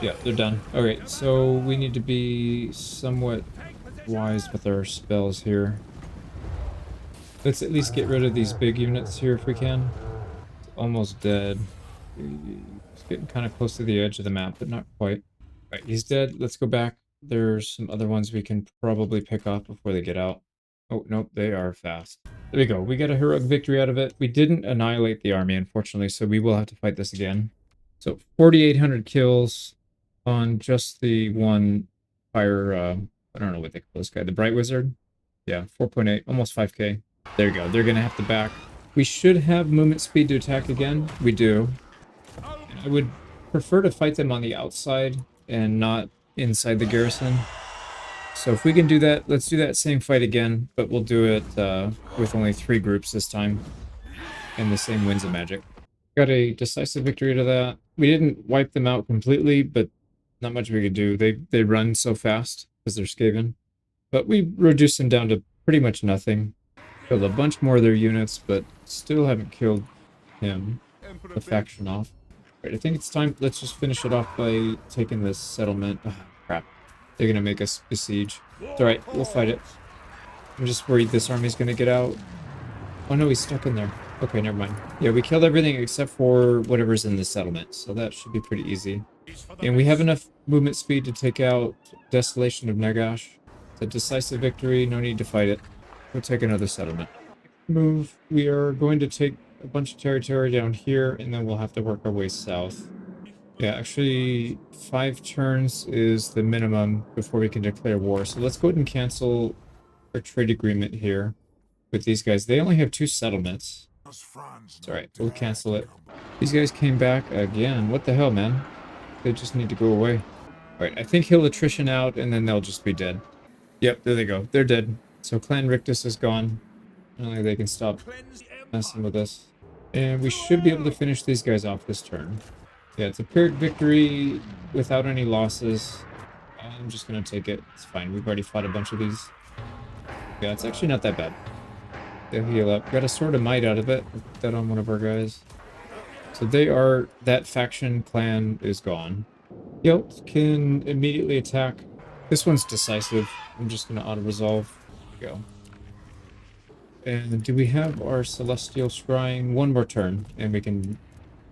Yeah, they're done. Alright, so we need to be somewhat wise with our spells here. Let's at least get rid of these big units here if we can. It's almost dead. It's getting kind of close to the edge of the map, but not quite. Alright, he's dead. Let's go back. There's some other ones we can probably pick off before they get out. Oh, nope, they are fast. There we go. We got a heroic victory out of it. We didn't annihilate the army, unfortunately, so we will have to fight this again. So 4,800 kills on just the one fire, I don't know what they call this guy, the Bright Wizard? Yeah, 4.8, almost 5k. There you go. They're going to have to back. We should have movement speed to attack again. We do. And I would prefer to fight them on the outside and not inside the garrison. So if we can do that, let's do that same fight again, but we'll do it with only 3 groups this time. And the same winds of magic. Got a decisive victory to that. We didn't wipe them out completely, but not much we could do. They run so fast because they're Skaven. But we reduced them down to pretty much nothing. Killed a bunch more of their units, but still haven't killed him, the faction off. Right, I think it's time. Let's just finish it off by taking this settlement. Oh, crap. They're going to make us besiege. It's alright, we'll fight it. I'm just worried this army's going to get out. Oh no, he's stuck in there. Okay, never mind. Yeah, we killed everything except for whatever's in the settlement, so that should be pretty easy. And we have enough movement speed to take out Desolation of Nagash. It's a decisive victory, no need to fight it. We'll take another settlement. Move. We are going to take a bunch of territory down here, and then we'll have to work our way south. Yeah, actually, 5 turns is the minimum before we can declare war. So let's go ahead and cancel our trade agreement here with these guys. They only have 2 settlements. It's alright, we'll cancel it. These guys came back again. What the hell, man? They just need to go away. Alright, I think he'll attrition out, and then they'll just be dead. Yep, there they go. They're dead. So Clan Rictus is gone. Only they can stop messing with us. And we should be able to finish these guys off this turn. Yeah, it's a pyrrhic victory without any losses. I'm just going to take it. It's fine. We've already fought a bunch of these. Yeah, it's actually not that bad. They'll heal up. Got a Sword of Might out of it. Put that on one of our guys. So they are... That faction clan is gone. Yelt can immediately attack. This one's decisive. I'm just going to auto-resolve. There we go. And do we have our Celestial Scrying? One more turn, and we can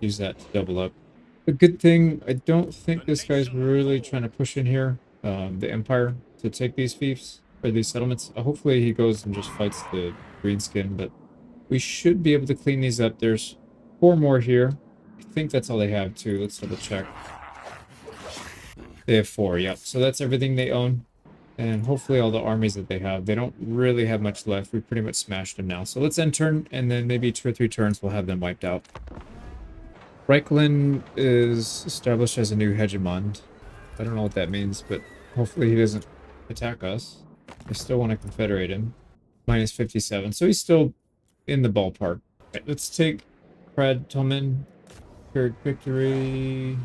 use that to double up. The good thing, I don't think this guy's really trying to push in here, the Empire, to take these fiefs, or these settlements. Hopefully he goes and just fights the greenskin, but we should be able to clean these up. There's 4 more here, I think that's all they have too. Let's double check. They have 4, yep. So that's everything they own. And hopefully all the armies that they have. They don't really have much left. We pretty much smashed them now. So let's end turn, and then maybe 2 or 3 turns we'll have them wiped out. Reichlin is established as a new hegemon. I don't know what that means, but hopefully he doesn't attack us. I still want to confederate him. Minus 57. So he's still in the ballpark. Right, let's take Krad Tomen. Third victory.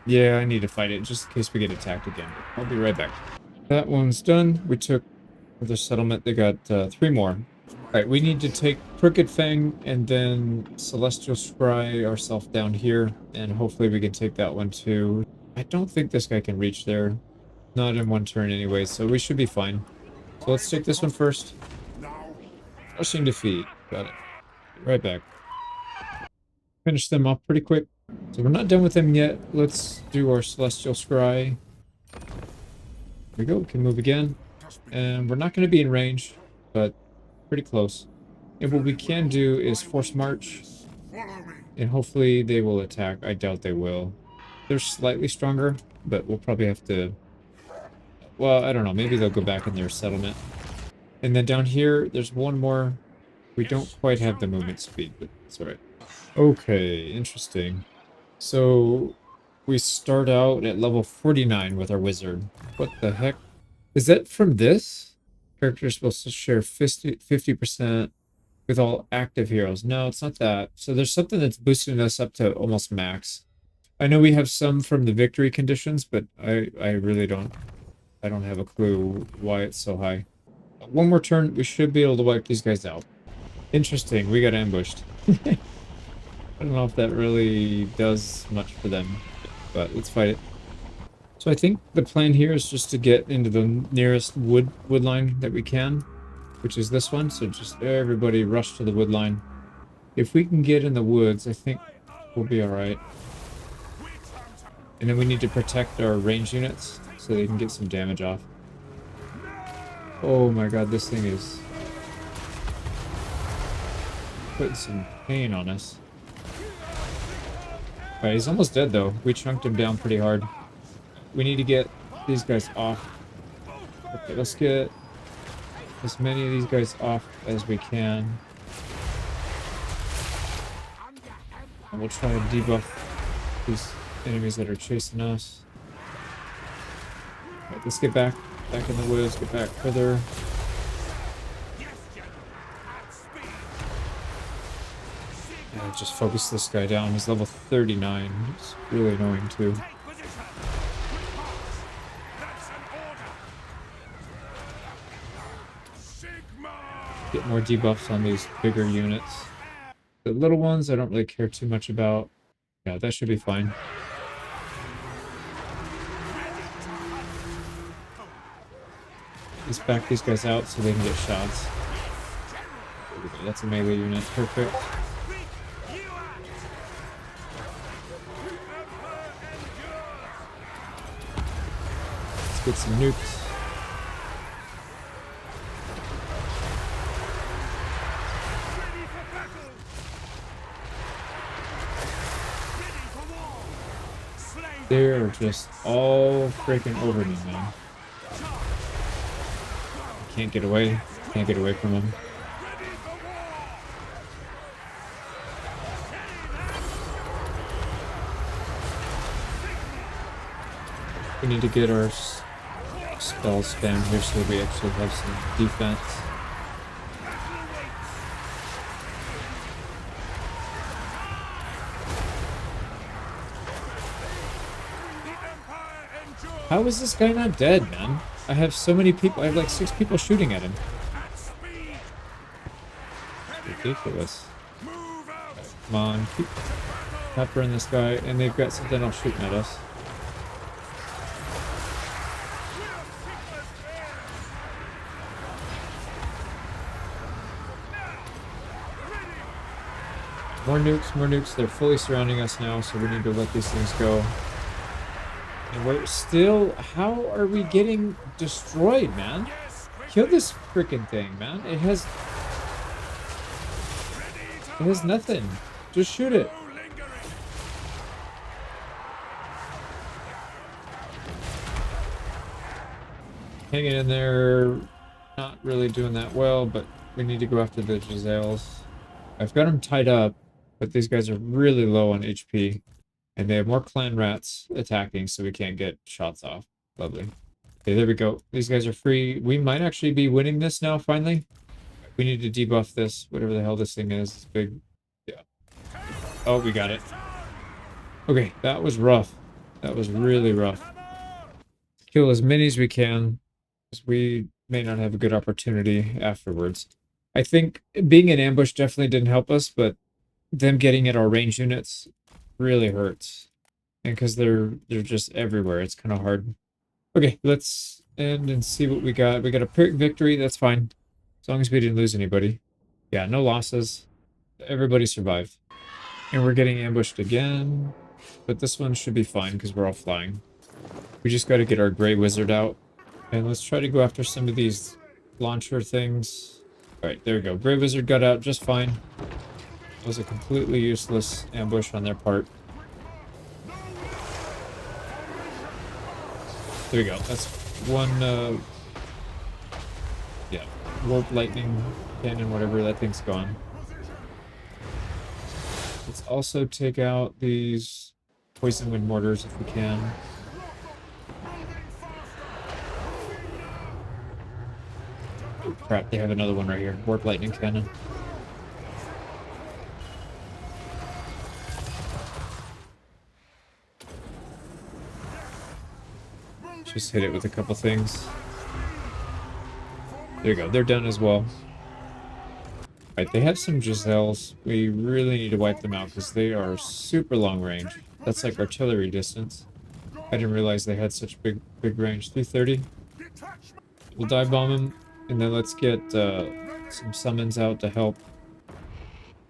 Yeah, I need to fight it just in case we get attacked again. I'll be right back. That one's done. We took the settlement. They got 3 more. Alright, we need to take Crooked Fang and then Celestial Scry ourselves down here. And hopefully we can take that one too. I don't think this guy can reach there. Not in 1 turn anyway, so we should be fine. So let's take this one first. Rushing defeat. Got it. Right back. Finish them off pretty quick. So we're not done with them yet. Let's do our Celestial Scry. There we go. We can move again. And we're not going to be in range, but pretty close. And what we can do is force march. And hopefully they will attack. I doubt they will. They're slightly stronger, but we'll probably have to... Well, I don't know. Maybe they'll go back in their settlement. And then down here, there's one more. We don't quite have the movement speed, but it's alright. Okay, interesting. So we start out at level 49 with our wizard. What the heck? Is that from this? Characters supposed to share 50% with all active heroes. No, it's not that. So there's something that's boosting us up to almost max. I know we have some from the victory conditions, but I really don't. I don't have a clue why it's so high. One more turn, we should be able to wipe these guys out. Interesting, we got ambushed. I don't know if that really does much for them, but let's fight it. So I think the plan here is just to get into the nearest wood line that we can, which is this one. So just everybody rush to the wood line. If we can get in the woods, I think we'll be all right. And then we need to protect our range units so they can get some damage off. Oh my god, this thing is putting some pain on us. Alright, he's almost dead though. We chunked him down pretty hard. We need to get these guys off. Okay, let's get as many of these guys off as we can. And we'll try to debuff these enemies that are chasing us. Alright, let's get back in the woods, get back further. Yeah, just focus this guy down. He's level 39. It's really annoying too. Get more debuffs on these bigger units. The little ones I don't really care too much about. Yeah, that should be fine. Let's back these guys out so they can get shots. That's a melee unit. Perfect. Let's get some nukes. They're just all freaking over me, man. Can't get away. Can't get away from them. We need to get our spells spammed here so that we actually have some defense. How is this guy not dead, man? I have so many people. I have like 6 people shooting at him. Ridiculous. Right, come on, keep peppering this guy, and they've got something else shooting at us. More nukes, more nukes. They're fully surrounding us now, so we need to let these things go. And we're still... How are we getting destroyed, man? Kill this freaking thing, man. It has nothing. Just shoot it. hanging in there. Not really doing that well, but we need to go after the Giselles. I've got them tied up, but these guys are really low on HP. And they have more clan rats attacking, so we can't get shots off. Lovely. Okay, there we go. These guys are free. We might actually be winning this now, finally. We need to debuff this, whatever the hell this thing is. It's big. Yeah. Oh, we got it. Okay, that was rough. That was really rough. Kill as many as we can, because we may not have a good opportunity afterwards. I think being in ambush definitely didn't help us, but them getting at our range units really hurts. And because they're just everywhere, it's kind of hard. Okay, let's end and see what we got. We got a Pyrrhic victory, that's fine. As long as we didn't lose anybody. Yeah, no losses. Everybody survived. And we're getting ambushed again. But this one should be fine because we're all flying. We just got to get our Grey Wizard out. And let's try to go after some of these launcher things. Alright, there we go. Grey Wizard got out just fine. It was a completely useless ambush on their part. There we go. That's one, yeah, warp lightning cannon, whatever, that thing's gone. Let's also take out these poison wind mortars if we can. Oh crap, they have another one right here. Warp lightning cannon. Just hit it with a couple things. There you go. They're done as well. Right, they have some Giselles. We really need to wipe them out because they are super long range. That's like artillery distance. I didn't realize they had such big range. 330. We'll dive bomb them, and then let's get some summons out to help.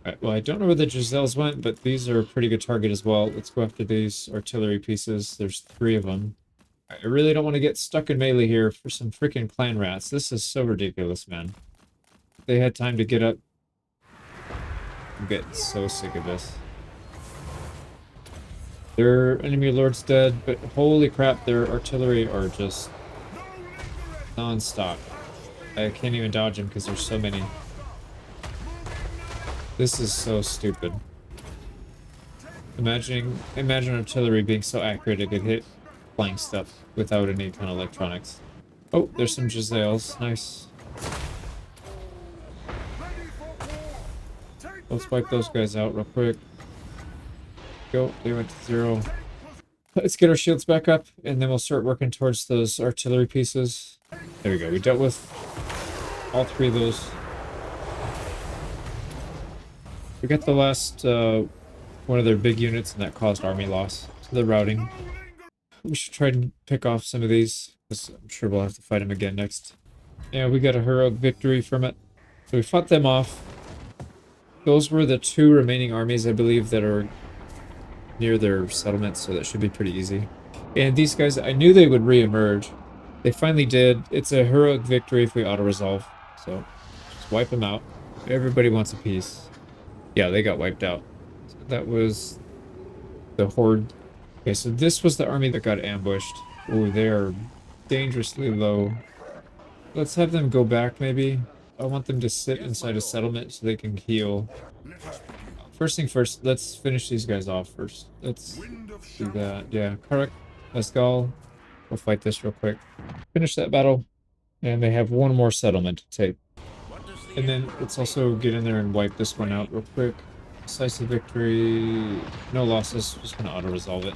Alright, well, I don't know where the Giselles went, but these are a pretty good target as well. Let's go after these artillery pieces. There's 3 of them. I really don't want to get stuck in melee here for some freaking clan rats. This is so ridiculous, man. They had time to get up. I'm getting so sick of this. Their enemy lord's dead, but holy crap, their artillery are just non-stop. I can't even dodge them because there's so many. This is so stupid. Imagine artillery being so accurate it could hit flying stuff without any kind of electronics. Oh, there's some Giselles. Nice. Let's wipe those guys out real quick. Go. They went to 0. Let's get our shields back up, and then we'll start working towards those artillery pieces. There we go. We dealt with all 3 of those. We got the last one of their big units, and that caused army loss to the routing. We should try and pick off some of these, because I'm sure we'll have to fight them again next. Yeah, we got a heroic victory from it. So we fought them off. Those were the 2 remaining armies, I believe, that are near their settlements, so that should be pretty easy. And these guys, I knew they would re-emerge. They finally did. It's a heroic victory if we auto-resolve. So, just wipe them out. Everybody wants a piece. Yeah, they got wiped out. So that was the horde. Okay, so this was the army that got ambushed. Oh, they're dangerously low. Let's have them go back, maybe. I want them to sit inside a settlement so they can heal. First thing first, let's finish these guys off first. Let's do that. Yeah, correct. Let's go. We'll fight this real quick. Finish that battle. And they have 1 more settlement to take. And then let's also get in there and wipe this one out real quick. Decisive victory. No losses. Just gonna auto-resolve it.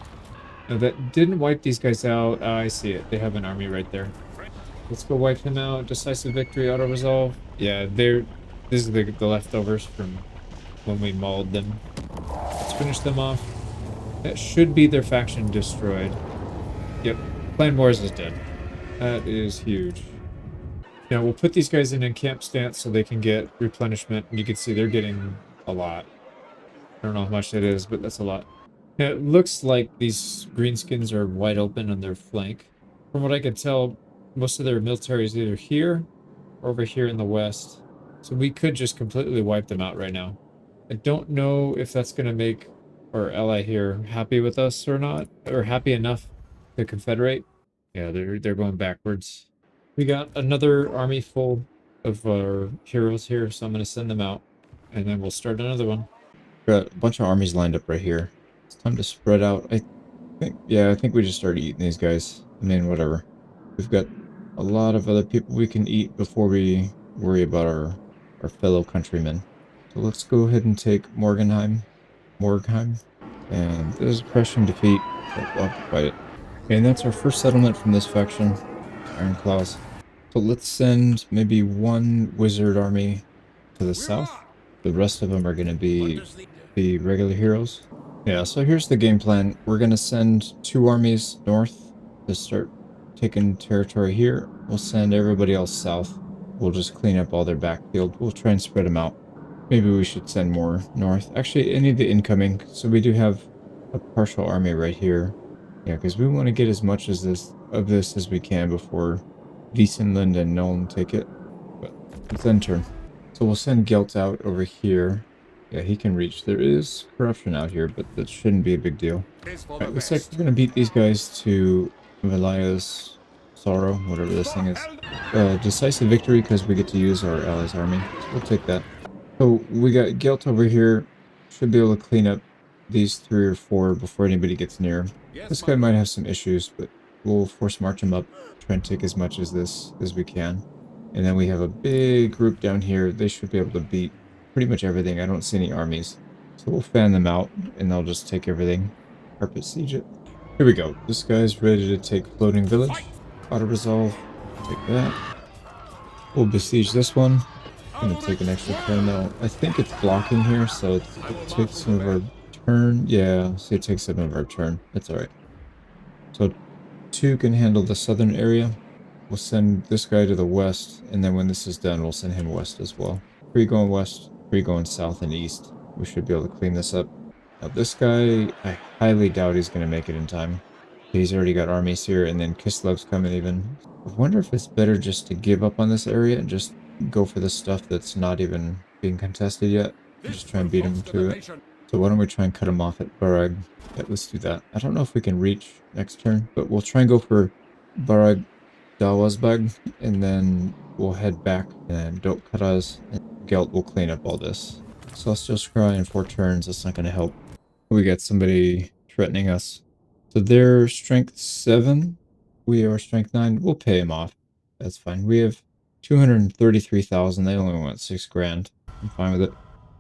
No, that didn't wipe these guys out. I see it. They have an army right there. Let's go wipe him out. Decisive victory, auto-resolve. Yeah, this is the leftovers from when we mauled them. Let's finish them off. That should be their faction destroyed. Yep, Clan Wars is dead. That is huge. Now we'll put these guys in camp stance so they can get replenishment. And you can see they're getting a lot. I don't know how much that is, but that's a lot. Now, it looks like these greenskins are wide open on their flank. From what I can tell, most of their military is either here or over here in the west. So we could just completely wipe them out right now. I don't know if that's going to make our ally here happy with us or not, or happy enough to confederate. Yeah, they're going backwards. We got another army full of our heroes here, so I'm going to send them out, and then we'll start another one. Got a bunch of armies lined up right here. It's time to spread out. I think we just started eating these guys. I mean, whatever. We've got a lot of other people we can eat before we worry about our fellow countrymen. So let's go ahead and take Morgheim. And there's a crushing defeat. So we'll have to fight it. And that's our first settlement from this faction, Iron Claws. So let's send maybe one wizard army to the south. The rest of them are going to be the regular heroes. Yeah, so here's the game plan. We're going to send 2 armies north to start taking territory here. We'll send everybody else south. We'll just clean up all their backfield. We'll try and spread them out. Maybe we should send more north. Actually, any of the incoming. So we do have a partial army right here. Yeah, because we want to get as much of this as we can before Wiesenland and Nuln take it. But it's end turn. So we'll send Gelt out over here. Yeah, he can reach. There is corruption out here, but that shouldn't be a big deal. Alright, looks like we're going to beat these guys to Velaya's Sorrow, whatever this thing is. Decisive victory because we get to use our allies' army. So we'll take that. So we got Gelt over here. Should be able to clean up these 3 or 4 before anybody gets near. This guy might have some issues, but we'll force march him up. Try and take as much as this as we can. And then we have a big group down here. They should be able to beat pretty much everything. I don't see any armies. So we'll fan them out, and they'll just take everything. Carpet siege it. Here we go. This guy's ready to take Floating Village. Auto-resolve. Take that. We'll besiege this one. Gonna take an extra turn though. I think it's blocking here, so it takes some of our turn. Yeah, see, it takes some of our turn. That's alright. So 2 can handle the southern area. We'll send this guy to the west, and then when this is done, we'll send him west as well. 3 going west, 3 going south and east. We should be able to clean this up. Now this guy, I highly doubt he's going to make it in time. He's already got armies here, and then Kislev's coming even. I wonder if it's better just to give up on this area and just go for the stuff that's not even being contested yet. Just try and beat him to it. So why don't we try and cut him off at Barag? Yeah, let's do that. I don't know if we can reach next turn, but we'll try and go for Barag Dawazbag, and then we'll head back, and Dot Karaz and Gelt will clean up all this. Celestial Scry in 4 turns, that's not going to help. We got somebody threatening us. So they're strength 7, we are strength 9, we'll pay him off. That's fine. We have 233,000, they only want 6 grand. I'm fine with it.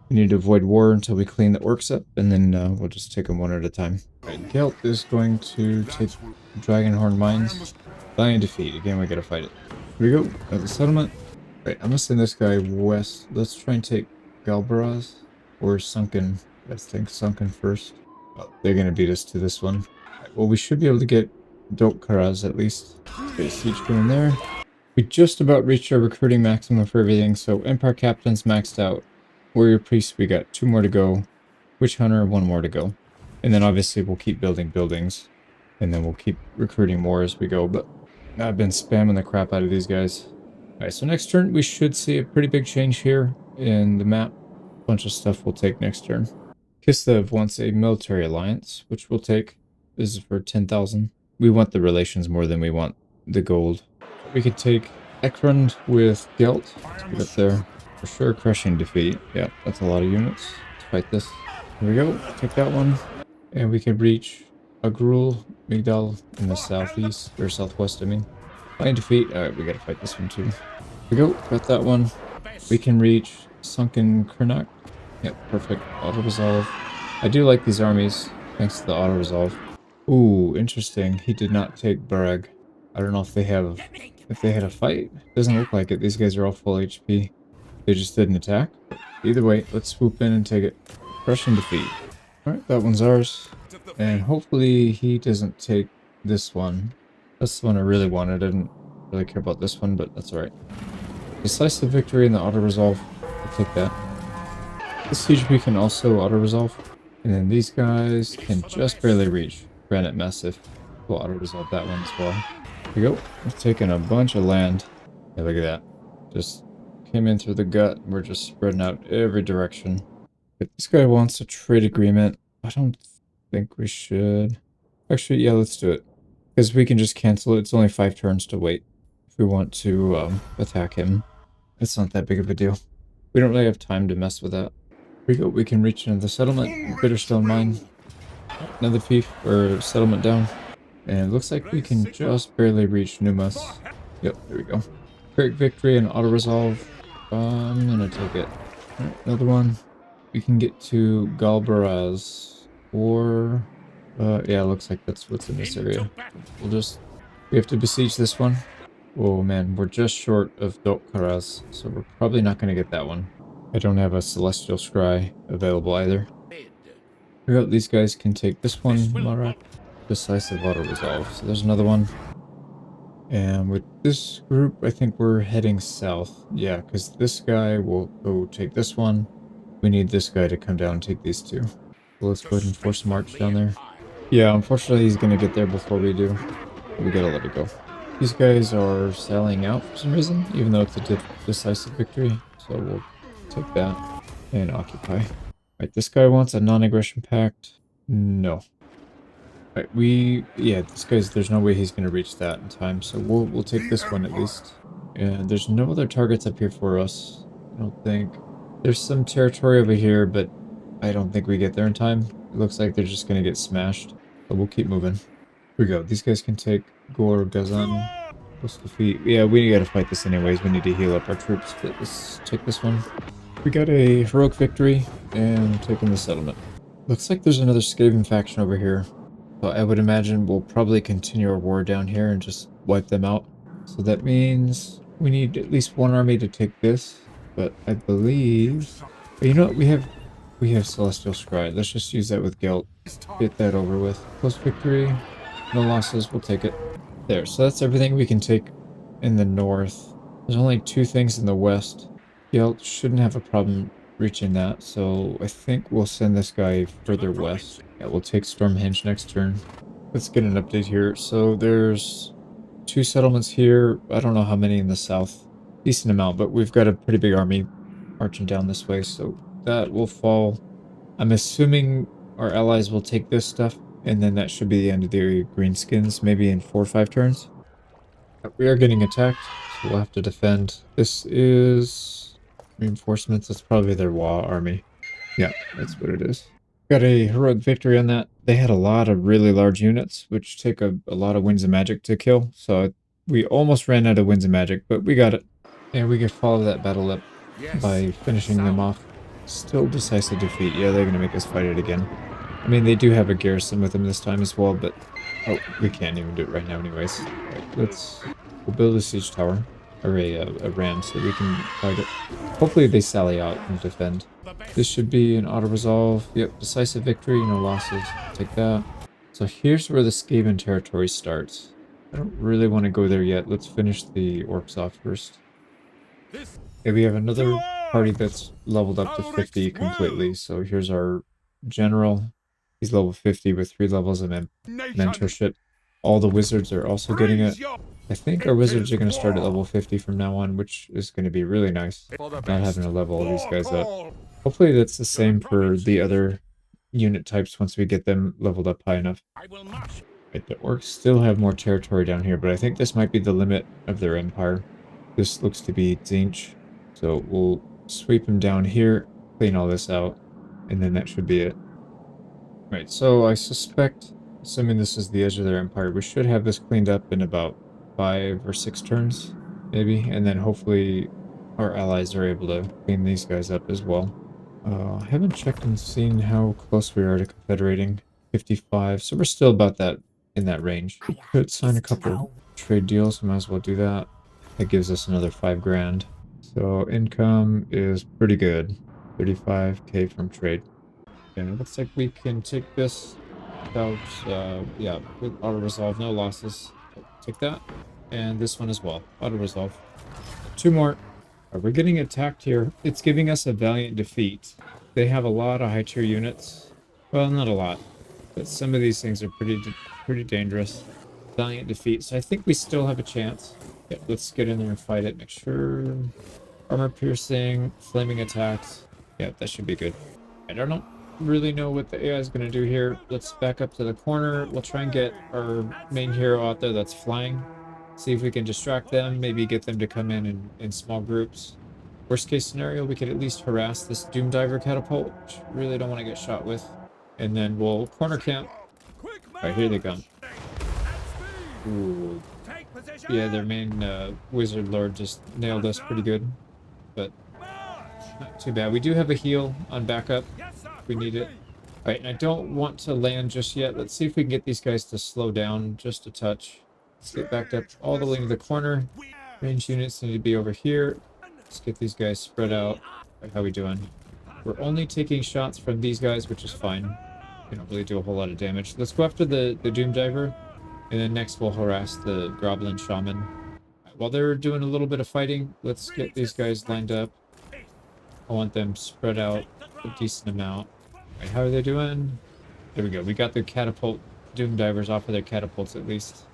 We need to avoid war until we clean the orcs up, and then we'll just take them one at a time. Right, Gelt is going to take Dragonhorn Mines. Valiant defeat. Again, we gotta fight it. Here we go. At the settlement. Right, I'm gonna send this guy west. Let's try and take Galbaraz or Sunken. I think Sunken first. Oh, they're gonna beat us to this one. Right, well, we should be able to get Dokkaraz at least. Okay, siege going there. We just about reached our recruiting maximum for everything, so Empire Captain's maxed out. Warrior Priest, we got 2 more to go. Witch Hunter, 1 more to go. And then obviously we'll keep building buildings. And then we'll keep recruiting more as we go, but I've been spamming the crap out of these guys. Alright, so next turn we should see a pretty big change here in the map. A bunch of stuff we'll take next turn. Kislev wants a military alliance, which we'll take. This is for 10,000. We want the relations more than we want the gold. We could take Ekrund with Gelt. Let's get up there. For sure, crushing defeat. Yeah, that's a lot of units. Let's fight this. Here we go. Take that one. And we can reach Agrul, Migdal in the southeast, or southwest, I mean. Fine defeat. Alright, we gotta fight this one too. Here we go. Got that one. We can reach Sunken Kurnak. Yep, perfect. Auto-resolve. I do like these armies, thanks to the auto-resolve. Ooh, interesting. He did not take Barag. I don't know if they had a fight. Doesn't look like it. These guys are all full HP. They just didn't attack. Either way, let's swoop in and take it. Crushing defeat. Alright, that one's ours. And hopefully he doesn't take this one. That's the one I really wanted. I didn't really care about this one, but that's alright. Decisive victory in the auto-resolve. I'll take that. This siege we can also auto-resolve. And then these guys can just barely reach Granite Massif. We'll auto-resolve that one as well. Here we go. We're taking a bunch of land. Yeah, look at that. Just came in through the gut. We're just spreading out every direction. But this guy wants a trade agreement. I don't think we should. Actually, yeah, let's do it. Because we can just cancel it. It's only 5 turns to wait. If we want to attack him. It's not that big of a deal. We don't really have time to mess with that. Here we go. We can reach into the settlement. Bitterstone mine. Another fief or settlement down. And it looks like we can just barely reach Numas. Yep, there we go. Great victory and auto resolve. I'm gonna take it. Alright, another one. We can get to Galbaraz. Or yeah, looks like that's what's in this area. We have to besiege this one. Oh man, we're just short of Dokkaraz, so we're probably not gonna get that one. I don't have a Celestial Scry available either. These guys can take this one, Marak. Decisive auto resolve. So there's another one. And with this group, I think we're heading south. Yeah, because this guy will go take this one. We need this guy to come down and take these two. So let's go ahead and force a march down there. Yeah, unfortunately he's going to get there before we do. We gotta let it go. These guys are sallying out for some reason, even though it's a decisive victory. So we'll take that and occupy. Right, this guy wants a non-aggression pact. No. Right, yeah, this guy's, there's no way he's gonna reach that in time, so we'll take this one at least. And there's no other targets up here for us, I don't think. There's some territory over here, but I don't think we get there in time. It looks like they're just gonna get smashed, but we'll keep moving. Here we go. These guys can take Gore Gazan. Let's defeat. Yeah, we gotta fight this anyways. We need to heal up our troops, but let's take this one. We got a heroic victory and taking the settlement. Looks like there's another Skaven faction over here. So I would imagine we'll probably continue our war down here and just wipe them out. So that means we need at least one army to take this. But I believe... But you know what? We have Celestial Scry. Let's just use that with Guilt. Get that over with. Close victory. No losses. We'll take it. There. So that's everything we can take in the north. There's only 2 things in the west. Guilt shouldn't have a problem reaching that. So I think we'll send this guy further west. Yeah, we'll take Stormhenge next turn. Let's get an update here. So there's 2 settlements here. I don't know how many in the south. Decent amount, but we've got a pretty big army marching down this way. So that will fall. I'm assuming our allies will take this stuff. And then that should be the end of the greenskins, maybe in 4 or 5 turns. We are getting attacked, so we'll have to defend. This is reinforcements. That's probably their Wa army. Yeah, that's what it is. Got a heroic victory on that. They had a lot of really large units, which take a lot of Winds of Magic to kill. So we almost ran out of Winds of Magic, but we got it. And we could follow that battle up by finishing them off. Still decisive defeat. Yeah, they're going to make us fight it again. I mean, they do have a garrison with them this time as well, but... Oh, we can't even do it right now anyways. Right, we'll build a siege tower. Or a ram so we can fight it. Hopefully they sally out and defend. This should be an auto-resolve. Yep, decisive victory, no losses. Take that. So here's where the Skaven territory starts. I don't really want to go there yet. Let's finish the orcs off first. Okay, we have another party that's leveled up to 50 completely. So here's our general. He's level 50 with 3 levels of mentorship. All the wizards are also getting it. I think our wizards are going to start at level 50 from now on, which is going to be really nice. Not having to level all these guys up. Hopefully that's the same for the other unit types once we get them leveled up high enough. Right, the orcs still have more territory down here, but I think this might be the limit of their empire. This looks to be Zinch. So we'll sweep them down here, clean all this out, and then that should be it. Right, so I suspect, assuming this is the edge of their empire, we should have this cleaned up in about 5 or 6 turns, maybe, and then hopefully our allies are able to clean these guys up as well. I haven't checked and seen how close we are to confederating. 55, so we're still about that, in that range. Could sign a couple trade deals, might as well do that. That gives us another 5 grand. So income is pretty good, 35k from trade. And it looks like we can take this without, yeah, with auto-resolve, no losses. Take that. And this one as well, auto-resolve. 2 more. We're getting attacked here. It's giving us a valiant defeat. They have a lot of high-tier units. Well, not a lot, but some of these things are pretty dangerous. Valiant defeat, so I think we still have a chance. Yeah, let's get in there and fight it. Make sure... Armor piercing, flaming attacks. Yeah, that should be good. I don't really know what the AI is going to do here. Let's back up to the corner. We'll try and get our main hero out there that's flying. See if we can distract them, maybe get them to come in small groups. Worst case scenario, we could at least harass this Doom Diver catapult, which I really don't want to get shot with. And then we'll corner camp. Alright, here they come. Ooh. Yeah, their main wizard lord just nailed us pretty good. But not too bad. We do have a heal on backup if we need it. Alright, and I don't want to land just yet. Let's see if we can get these guys to slow down just a touch. Let's get backed up all the way to the corner. Range units need to be over here. Let's get these guys spread out. Right, how we doing? We're only taking shots from these guys, which is fine. We don't really do a whole lot of damage. Let's go after the Doom Diver. And then next we'll harass the Goblin Shaman. Right, while they're doing a little bit of fighting, let's get these guys lined up. I want them spread out a decent amount. Right, how are they doing? There we go. We got the catapult Doom Divers off of their catapults at least.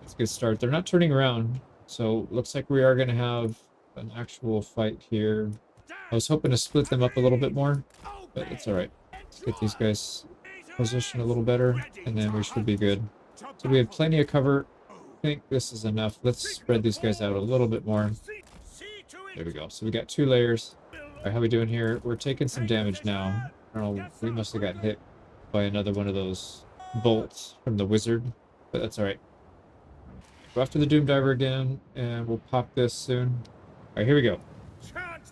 That's a good start. They're not turning around, so looks like we are going to have an actual fight here. I was hoping to split them up a little bit more, but it's alright. Let's get these guys positioned a little better, and then we should be good. So we have plenty of cover. I think this is enough. Let's spread these guys out a little bit more. There we go. So we got 2 layers. Alright, how we doing here? We're taking some damage now. I don't know, we must have got hit by another one of those bolts from the wizard, but that's alright. Go after the Doom Diver again, and we'll pop this soon. Alright, here we go.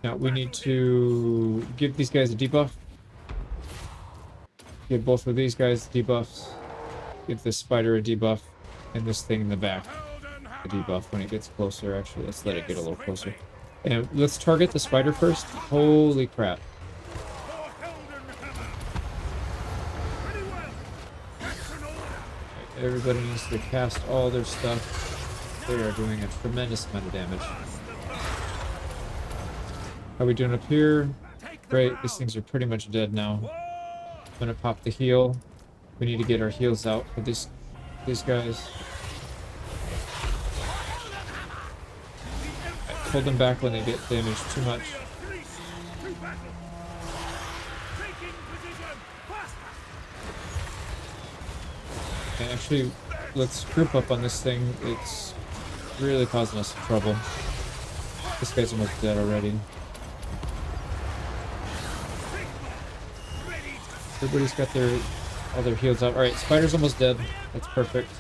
Now we need to give these guys a debuff. Give both of these guys debuffs. Give this spider a debuff, and this thing in the back a debuff when it gets closer. Actually, let's let it get a little closer. And let's target the spider first. Holy crap. Right, everybody needs to cast all their stuff. They are doing a tremendous amount of damage. How are we doing up here? Great, these things are pretty much dead now. I'm gonna pop the heal. We need to get our heals out for these guys. Hold them back when they get damaged too much. And actually, let's group up on this thing. It's really causing us some trouble. This guy's almost dead already. Everybody's got all their heals up. Alright, spider's almost dead. That's perfect.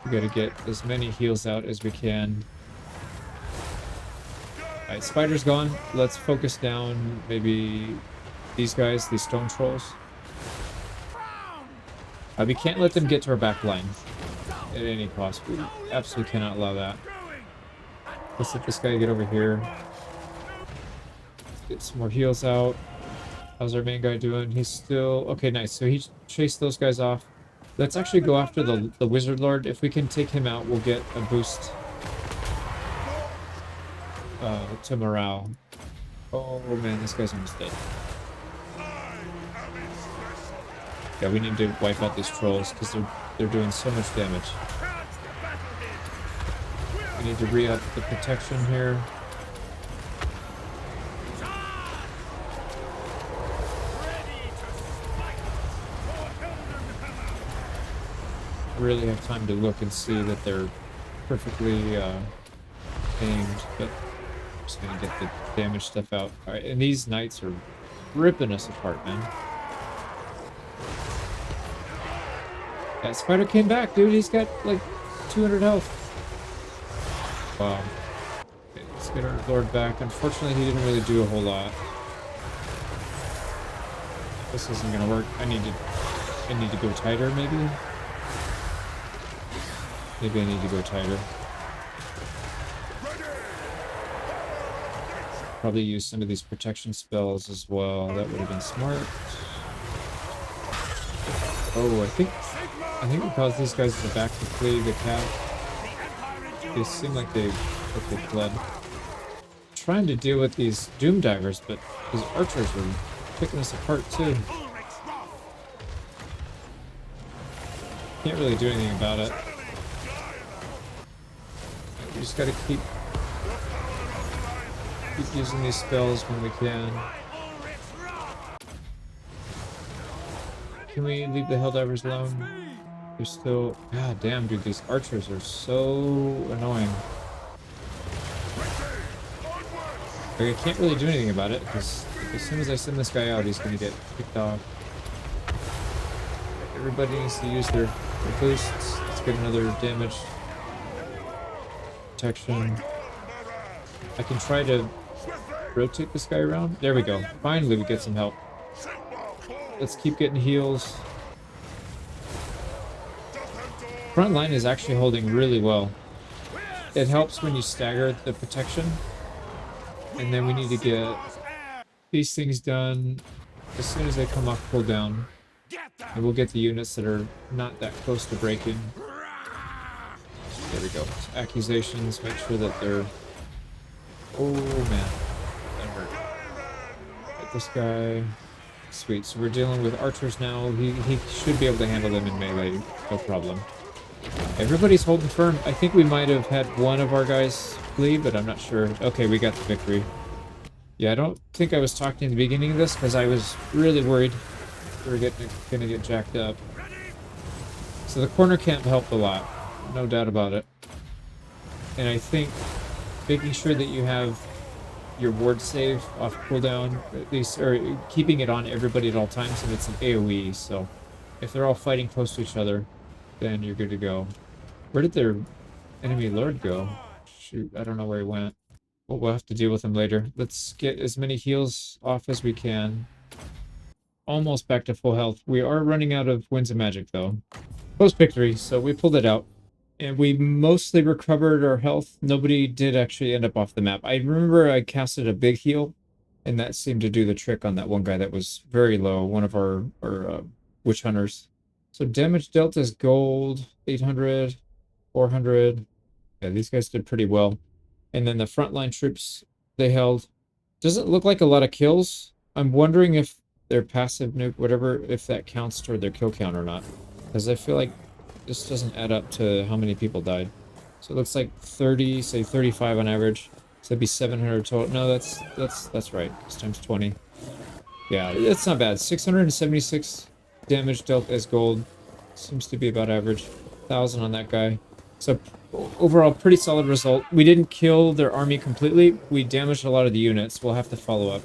We gotta get as many heals out as we can. Alright, spider's gone. Let's focus down maybe these guys, these stone trolls. We can't let them get to our back line at any cost. We absolutely cannot allow that. Let's let this guy get over here. Get some more heals out. How's our main guy doing? He's still... Okay, nice. So he chased those guys off. Let's actually go after the Wizard Lord. If we can take him out, we'll get a boost to morale. Oh man, this guy's almost dead. Yeah, we need to wipe out these trolls because they're doing so much damage. We need to re-up the protection here. Really have time to look and see that they're perfectly aimed, but I'm just gonna get the damage stuff out. Alright, and these knights are ripping us apart, man. That spider came back, dude. He's got like 200 health. Wow. Okay, let's get our lord back. Unfortunately, he didn't really do a whole lot. This isn't gonna work. I need to go tighter, maybe? Maybe I need to go tighter. Probably use some of these protection spells as well. That would have been smart. Oh, I think we caused these guys in the back to flee the cat. They seem like they fled. Trying to deal with these Doom Divers, but these archers were picking us apart too. Can't really do anything about it. We just gotta keep using these spells when we can. Can we leave the Helldivers alone? They're still... God damn, dude, these archers are so annoying. Like, I can't really do anything about it, because as soon as I send this guy out, he's gonna get picked off. Everybody needs to use their boosts. Let's get another damage. Protection. I can try to rotate this guy around. There we go. Finally, we get some help. Let's keep getting heals. Front line is actually holding really well. It helps when you stagger the protection. And then we need to get these things done as soon as they come off cooldown. And we'll get the units that are not that close to breaking. There we go. Accusations, make sure that they're... Oh man, that hurt. Get this guy. Sweet, so we're dealing with archers now. He should be able to handle them in melee, no problem. Everybody's holding firm. I think we might have had one of our guys flee, but I'm not sure. Okay, we got the victory. Yeah, I don't think I was talking in the beginning of this because I was really worried we were gonna get jacked up. So the corner camp helped a lot, no doubt about it. And I think making sure that you have your ward save off cooldown, at least, or keeping it on everybody at all times, and it's an AoE, so if they're all fighting close to each other, then you're good to go. Where did their enemy lord go? Shoot, I don't know where he went. Well, we'll have to deal with him later. Let's get as many heals off as we can. Almost back to full health. We are running out of winds of magic, though. Post victory, so we pulled it out. And we mostly recovered our health. Nobody did actually end up off the map. I remember I casted a big heal, and that seemed to do the trick on that one guy that was very low, one of our witch hunters. So damage dealt is gold, 800, 400. Yeah, these guys did pretty well. And then the frontline troops they held. Doesn't look like a lot of kills. I'm wondering if their passive nuke, whatever, if that counts toward their kill count or not. Because I feel like this doesn't add up to how many people died. So it looks like 30, say 35 on average. So that'd be 700 total. No, that's right. It's times 20. Yeah, it's not bad. 676 damage dealt as gold. Seems to be about average. 1,000 on that guy. So overall, pretty solid result. We didn't kill their army completely. We damaged a lot of the units. We'll have to follow up.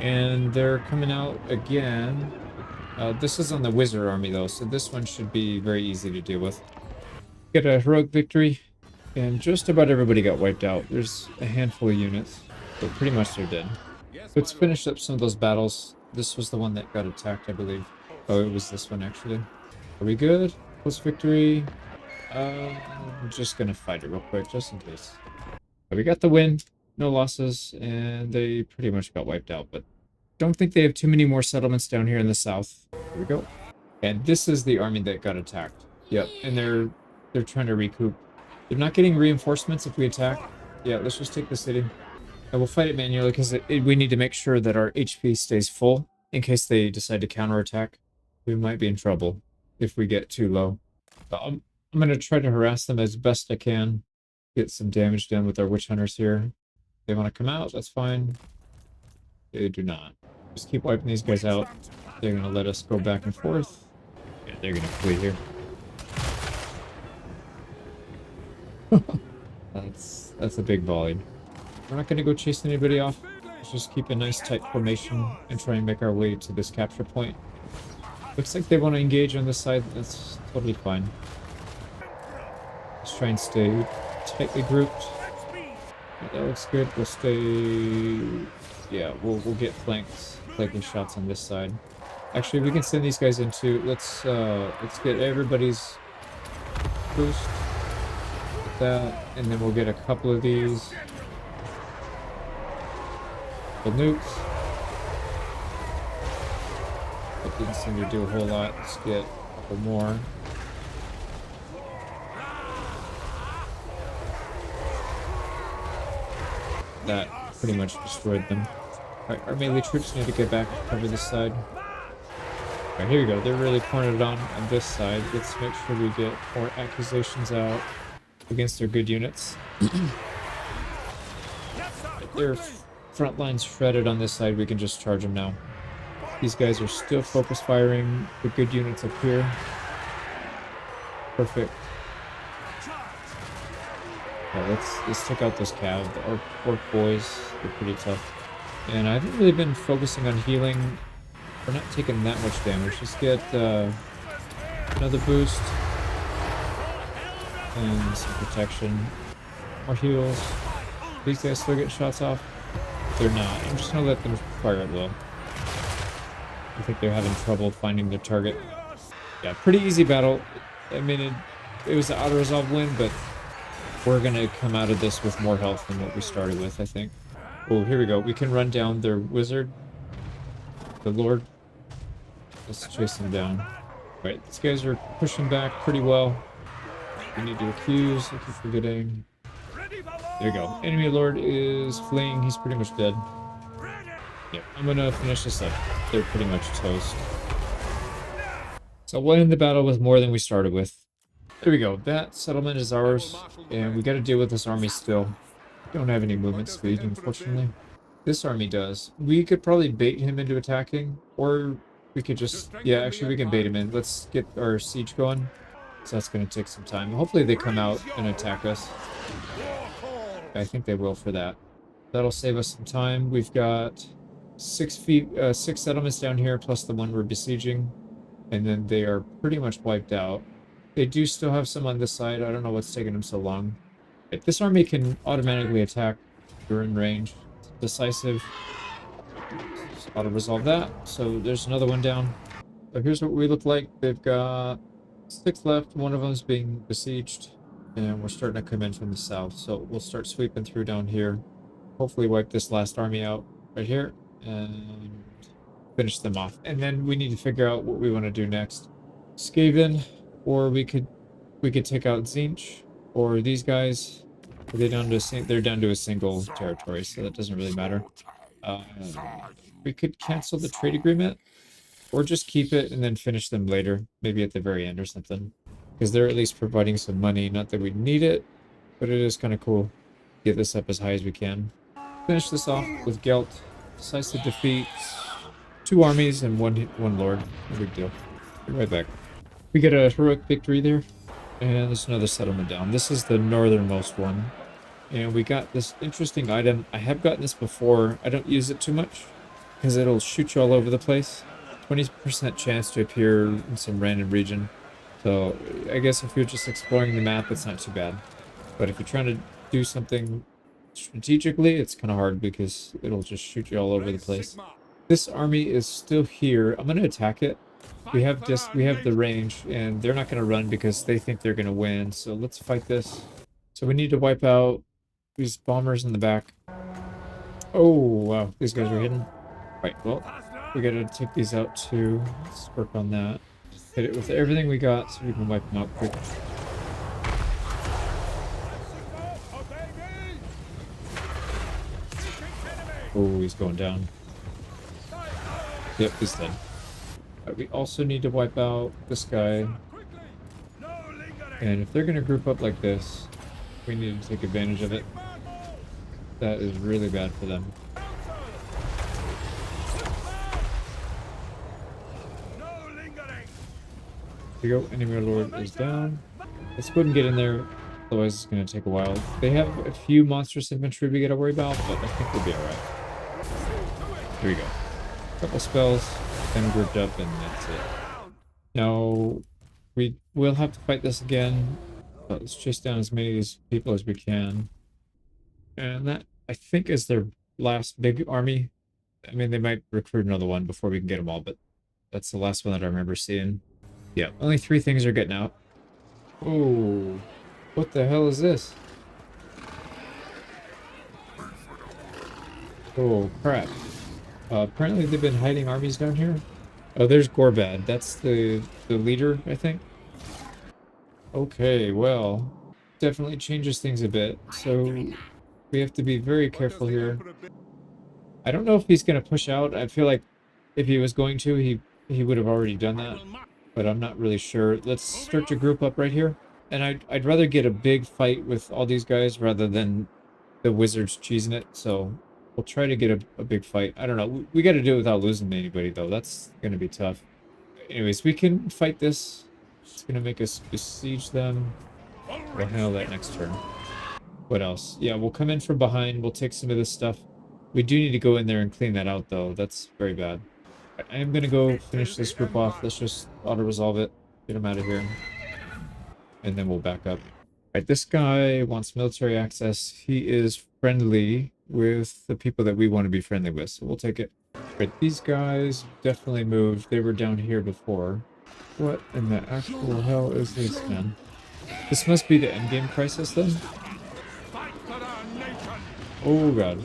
And they're coming out again. This is on the wizard army though, so this one should be very easy to deal with. Get a heroic victory, and just about everybody got wiped out. There's a handful of units, but pretty much they're dead. Let's finish up some of those battles. This was the one that got attacked, I believe. Oh, it was this one actually. Are we good? Post victory. I'm just gonna fight it real quick, just in case. But we got the win, no losses, and they pretty much got wiped out, but don't think they have too many more settlements down here in the south. Here we go. And this is the army that got attacked. Yep, and they're trying to recoup. They're not getting reinforcements if we attack. Yeah, let's just take the city. And we'll fight it manually because we need to make sure that our HP stays full in case they decide to counterattack. We might be in trouble if we get too low. But I'm going to try to harass them as best I can. Get some damage done with our witch hunters here. They want to come out, that's fine. They do not. Just keep wiping these guys out. They're going to let us go back and forth. Yeah, they're going to flee here. That's a big volume. We're not going to go chase anybody off. Let's just keep a nice tight formation and try and make our way to this capture point. Looks like they want to engage on this side. That's totally fine. Let's try and stay tightly grouped. Yeah, that looks good. We'll stay... Yeah, we'll get flanking shots on this side. Actually, we can send these guys into... Let's get everybody's boost. Get that, and then we'll get a couple of these. The nukes. That didn't seem to do a whole lot. Let's get a couple more. That pretty much destroyed them. Alright, our melee troops need to get back and cover this side. Alright, here we go. They're really cornered on this side. Let's make sure we get more accusations out against their good units. Their front line's shredded on this side. We can just charge them now. These guys are still focus firing the good units up here. Perfect. Yeah, let's take out those cav. The orc boys, they're pretty tough. And I haven't really been focusing on healing. We're not taking that much damage. Just get another boost and some protection. More heals. These guys still get shots off. They're not. I'm just gonna let them fire at will. I think they're having trouble finding their target. Yeah, pretty easy battle. I mean, it was an auto-resolve win, but we're gonna come out of this with more health than what we started with, I think. Oh, here we go. We can run down their wizard. The lord. Let's chase them down. Right, these guys are pushing back pretty well. We need to accuse. I keep forgetting. There you go. Enemy lord is fleeing. He's pretty much dead. Yep, I'm gonna finish this up. They're pretty much toast. So we'll end the battle with more than we started with. There we go. That settlement is ours, and we got to deal with this army still. Don't have any movement speed, unfortunately. This army does. We could probably bait him into attacking, or we could just... Yeah, actually, we can bait him in. Let's get our siege going. So that's going to take some time. Hopefully they come out and attack us. I think they will for that. That'll save us some time. We've got 6 settlements down here, plus the one we're besieging. And then they are pretty much wiped out. They do still have some on this side. I don't know what's taking them so long. This army can automatically attack during range. It's decisive. Just auto-resolve that. So there's another one down. So here's what we look like. They've got 6 left. One of them is being besieged. And we're starting to come in from the south. So we'll start sweeping through down here. Hopefully wipe this last army out right here. And finish them off. And then we need to figure out what we want to do next. Skaven, or we could take out Zinch, or these guys. They're down to a single territory, so that doesn't really matter. We could cancel the trade agreement, or just keep it and then finish them later, maybe at the very end or something, because they're at least providing some money. Not that we need it, but it is kind of cool. Get this up as high as we can. Finish this off with Gelt. Decisive defeat. 2 armies and one lord. No big deal. Be right back. We get a heroic victory there. And there's another settlement down. This is the northernmost one. And we got this interesting item. I have gotten this before. I don't use it too much because it'll shoot you all over the place. 20% chance to appear in some random region. So I guess if you're just exploring the map, it's not too bad. But if you're trying to do something strategically, it's kind of hard because it'll just shoot you all over the place. This army is still here. I'm going to attack it. We have the range, and they're not going to run because they think they're going to win. So let's fight this. So we need to wipe out these bombers in the back. Oh, wow. These guys are hidden. Right, well, we got to take these out too. Let's work on that. Hit it with everything we got so we can wipe them out quick. Oh, he's going down. Yep, he's dead. We also need to wipe out this guy. And if they're going to group up like this, we need to take advantage of it. That is really bad for them. Here we go. Enemy lord is down. Let's go ahead and get in there. Otherwise, it's going to take a while. They have a few monstrous infantry we got to worry about, but I think we'll be alright. Here we go. Couple spells, then grouped up, and that's it. Now, we will have to fight this again, but let's chase down as many of these people as we can. And that, I think, is their last big army. I mean, they might recruit another one before we can get them all, but that's the last one that I remember seeing. Yeah, only 3 things are getting out. Oh, what the hell is this? Oh, crap. Apparently they've been hiding armies down here. Oh, there's Gorbad. That's the leader, I think. Okay, well, definitely changes things a bit. So we have to be very careful here. I don't know if he's going to push out. I feel like if he was going to, he would have already done that. But I'm not really sure. Let's start to group up right here. And I'd rather get a big fight with all these guys rather than the wizards cheesing it. So we'll try to get a big fight. I don't know. We got to do it without losing anybody, though. That's going to be tough. Anyways, we can fight this. It's gonna make us besiege them. We'll handle that next turn. What else? Yeah, we'll come in from behind. We'll take some of this stuff. We do need to go in there and clean that out, though. That's very bad. I am going to go finish this group off. Let's just auto-resolve it. Get them out of here. And then we'll back up. Right, this guy wants military access. He is friendly with the people that we want to be friendly with, so we'll take it. Right, these guys definitely moved. They were down here before. What in the actual hell is this, man? This must be the endgame crisis, then? Oh, God.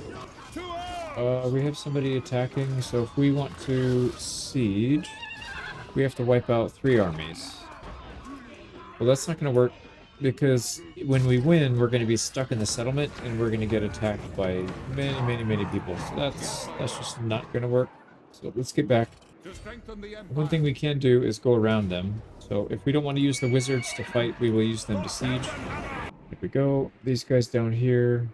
We have somebody attacking, so if we want to siege, we have to wipe out 3 armies. Well, that's not going to work, because when we win, we're going to be stuck in the settlement, and we're going to get attacked by many, many, many people. So that's just not going to work. So let's get back. One thing we can do is go around them. So if we don't want to use the wizards to fight, we will use them to siege. Here we go. These guys down here.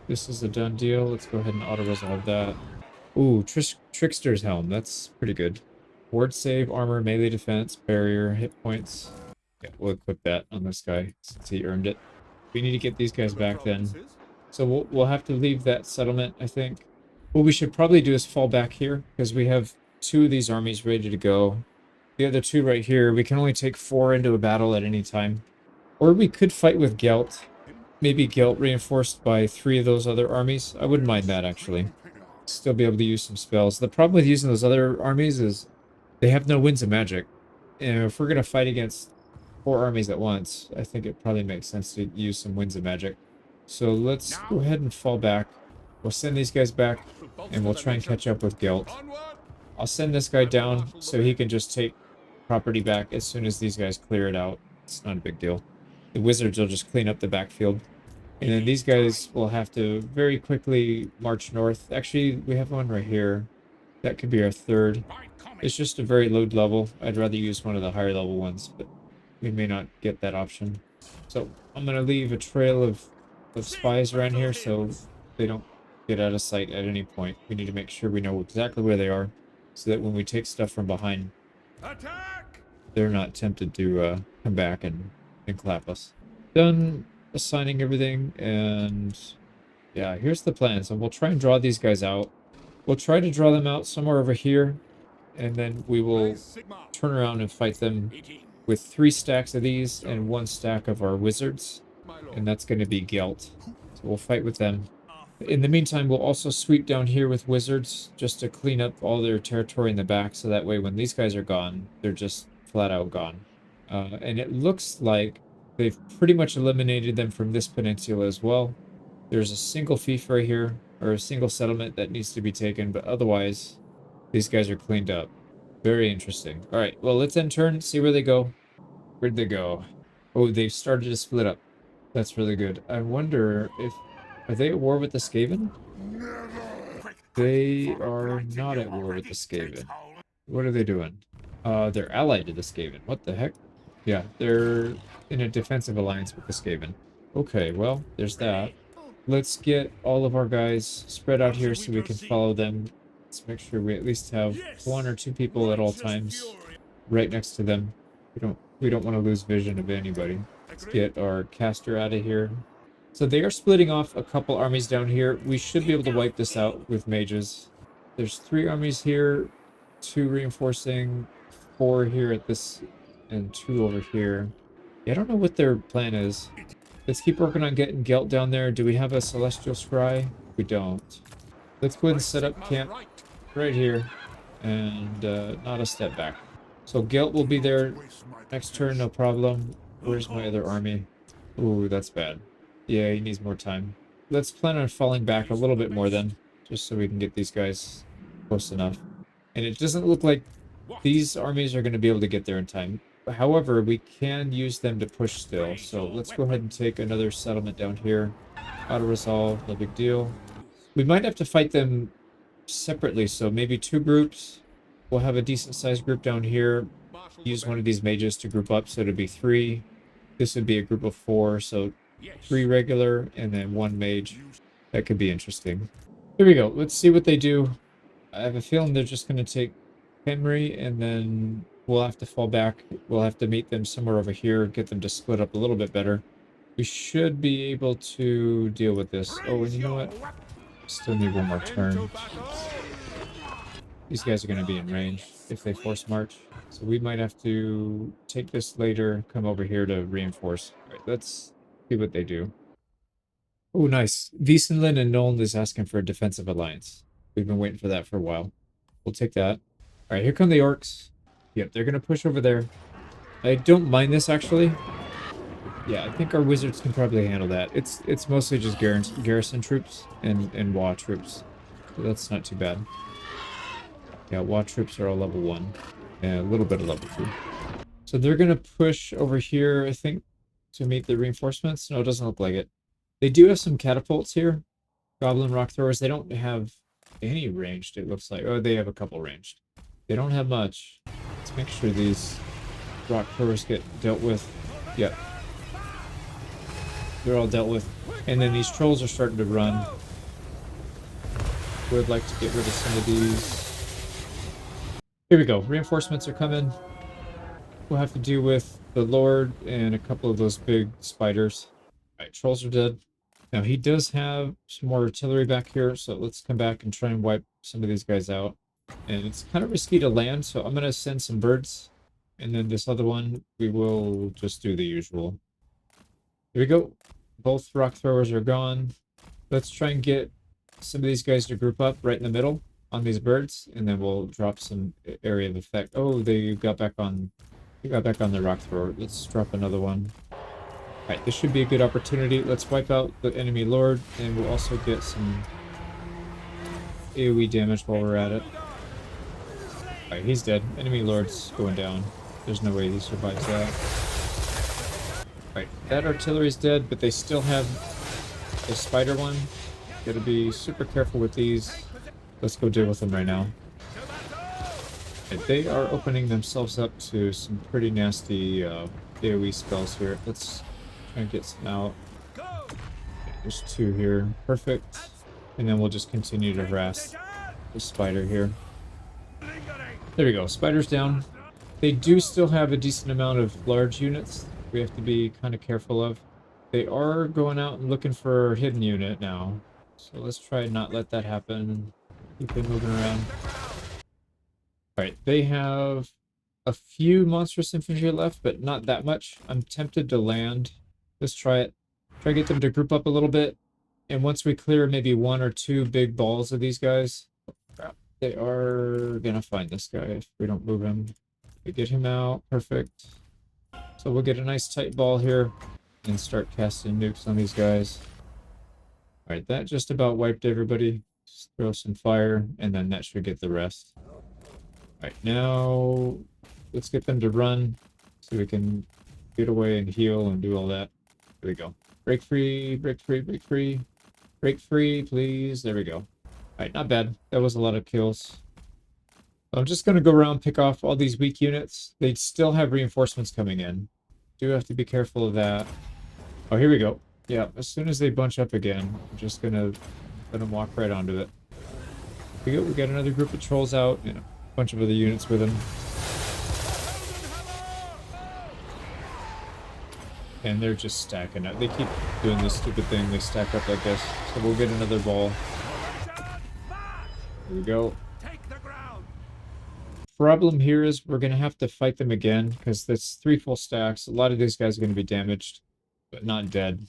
This is a done deal. Let's go ahead and auto-resolve that. Ooh, Trickster's Helm. That's pretty good. Ward save, armor, melee defense, barrier, hit points. Yeah, we'll equip that on this guy since he earned it. We need to get these guys back then. So we'll have to leave that settlement, I think. What we should probably do is fall back here, because we have 2 of these armies ready to go. The other 2 right here, we can only take 4 into a battle at any time. Or we could fight with Gelt. Maybe Gelt reinforced by 3 of those other armies. I wouldn't mind that, actually. Still be able to use some spells. The problem with using those other armies is they have no winds of magic. And if we're going to fight against 4 armies at once, I think it probably makes sense to use some winds of magic. So let's go ahead and fall back. We'll send these guys back, and we'll try and catch up with Gelt. I'll send this guy down so he can just take property back as soon as these guys clear it out. It's not a big deal. The wizards will just clean up the backfield. And then these guys will have to very quickly march north. Actually, we have one right here. That could be our 3rd. It's just a very low level. I'd rather use one of the higher level ones, but we may not get that option. So I'm going to leave a trail of spies around here so they don't get out of sight at any point. We need to make sure we know exactly where they are so that when we take stuff from behind, they're not tempted to come back and clap us. Done assigning everything, and yeah, here's the plan. So we'll try and draw these guys out. We'll try to draw them out somewhere over here, and then we will turn around and fight them with 3 stacks of these and 1 stack of our wizards, and that's going to be Gelt. So we'll fight with them. In the meantime, we'll also sweep down here with wizards just to clean up all their territory in the back, so that way when these guys are gone, they're just flat out gone. And it looks like they've pretty much eliminated them from this peninsula as well. There's a single fief right here, or a single settlement that needs to be taken, but otherwise, these guys are cleaned up. Very interesting. All right, well, let's end turn, see where they go. Where'd they go? Oh, they've started to split up. That's really good. I wonder if... Are they at war with the Skaven? They are not at war with the Skaven. What are they doing? They're allied to the Skaven. What the heck? Yeah, they're in a defensive alliance with the Skaven. Okay, well, there's that. Let's get all of our guys spread out here so we can follow them. Let's make sure we at least have 1 or 2 people at all times right next to them. We don't want to lose vision of anybody. Let's get our caster out of here. So they are splitting off a couple armies down here. We should be able to wipe this out with mages. There's 3 armies here, 2 reinforcing, 4 here at this, and 2 over here. Yeah, I don't know what their plan is. Let's keep working on getting Gelt down there. Do we have a Celestial Scry? We don't. Let's go ahead and set up camp right here, and not a step back. So Gelt will be there next turn, no problem. Where's my other army? Ooh, that's bad. Yeah, he needs more time. Let's plan on falling back a little bit more then, just so we can get these guys close enough. And it doesn't look like these armies are going to be able to get there in time. However, we can use them to push still. So let's go ahead and take another settlement down here. Auto-resolve, no big deal. We might have to fight them separately, so maybe 2 groups. We'll have a decent-sized group down here. Use one of these mages to group up, so it'll be 3. This would be a group of 4, so 3 regular, and then 1 mage. That could be interesting. Here we go. Let's see what they do. I have a feeling they're just going to take Henry and then we'll have to fall back. We'll have to meet them somewhere over here, get them to split up a little bit better. We should be able to deal with this. Oh, and you know what? Still need one more turn. These guys are going to be in range if they force march. So we might have to take this later, come over here to reinforce. All right, let's see what they do. Oh, nice. Wiesenlin and Nuln is asking for a defensive alliance. We've been waiting for that for a while. We'll take that. All right, here come the orcs. Yep, they're going to push over there. I don't mind this, actually. Yeah, I think our wizards can probably handle that. It's mostly just garrison troops and WA troops. So that's not too bad. Yeah, WA troops are all level 1. And a little bit of level 2. So they're going to push over here, I think, to meet the reinforcements. No, it doesn't look like it. They do have some catapults here. Goblin rock throwers. They don't have any ranged, it looks like. Oh, they have a couple ranged. They don't have much. Let's make sure these rock throwers get dealt with. Yep. They're all dealt with. And then these trolls are starting to run. Would like to get rid of some of these. Here we go. Reinforcements are coming. We'll have to deal with the Lord and a couple of those big spiders. Alright, trolls are dead. Now he does have some more artillery back here, so let's come back and try and wipe some of these guys out. And it's kind of risky to land, so I'm going to send some birds. And then this other one, we will just do the usual. Here we go. Both rock throwers are gone. Let's try and get some of these guys to group up right in the middle on these birds, and then we'll drop some area of effect. Oh, they got back on the rock thrower. Let's drop another one. Alright, this should be a good opportunity. Let's wipe out the enemy lord, and we'll also get some AoE damage while we're at it. Alright, he's dead. Enemy lord's going down. There's no way he survives that. Alright, that artillery's dead, but they still have the spider one. Gotta be super careful with these. Let's go deal with them right now. Alright, they are opening themselves up to some pretty nasty AoE spells here. Let's try and get some out. There's 2 here. Perfect. And then we'll just continue to harass the spider here. There we go. Spider's down. They do still have a decent amount of large units we have to be kind of careful of. They are going out and looking for a hidden unit now. So let's try and not let that happen. Keep them moving around. Alright, they have a few monstrous infantry left, but not that much. I'm tempted to land. Let's try it. Try to get them to group up a little bit. And once we clear maybe 1 or 2 big balls of these guys, they are gonna find this guy if we don't move him. We get him out. Perfect. So we'll get a nice tight ball here and start casting nukes on these guys. Alright, that just about wiped everybody. Just throw some fire, and then that should get the rest. Alright, now let's get them to run so we can get away and heal and do all that. There we go. Break free, break free, break free. Break free, please. There we go. Alright, not bad. That was a lot of kills. I'm just going to go around, pick off all these weak units. They still have reinforcements coming in. Do have to be careful of that. Oh, here we go. Yeah, as soon as they bunch up again, I'm just going to let them walk right onto it. Here we go. We got another group of trolls out and a bunch of other units with them. And they're just stacking up. They keep doing this stupid thing. They stack up like this. So we'll get another ball. Here we go. Problem here is we're going to have to fight them again because that's 3 full stacks. A lot of these guys are going to be damaged, but not dead.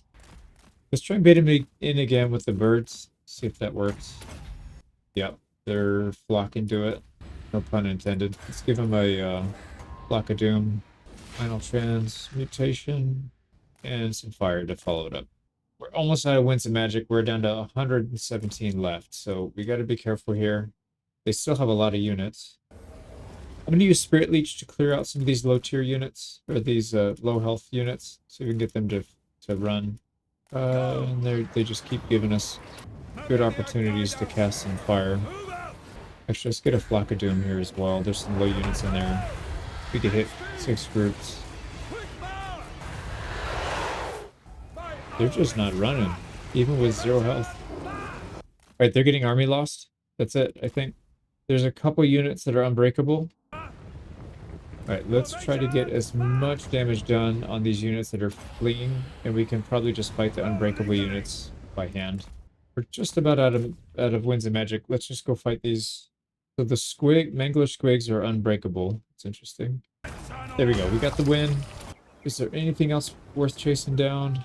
Let's try and bait them in again with the birds. See if that works. Yep, they're flocking to it. No pun intended. Let's give them a Block of Doom, Final Transmutation, and some fire to follow it up. We're almost out of Winds of Magic. We're down to 117 left, so we got to be careful here. They still have a lot of units. I'm going to use Spirit Leech to clear out some of these low tier units, or these low health units, so we can get them to run. And they just keep giving us good opportunities to cast some fire. Actually, let's get a Flock of Doom here as well. There's some low units in there. We could hit 6 groups. They're just not running, even with 0 health. Alright, they're getting army lost. That's it, I think. There's a couple units that are unbreakable. Alright, let's try to get as much damage done on these units that are fleeing, and we can probably just fight the unbreakable units by hand. We're just about out of winds and magic. Let's just go fight these. So the mangler squigs are unbreakable. It's interesting. There we go. We got the win. Is there anything else worth chasing down?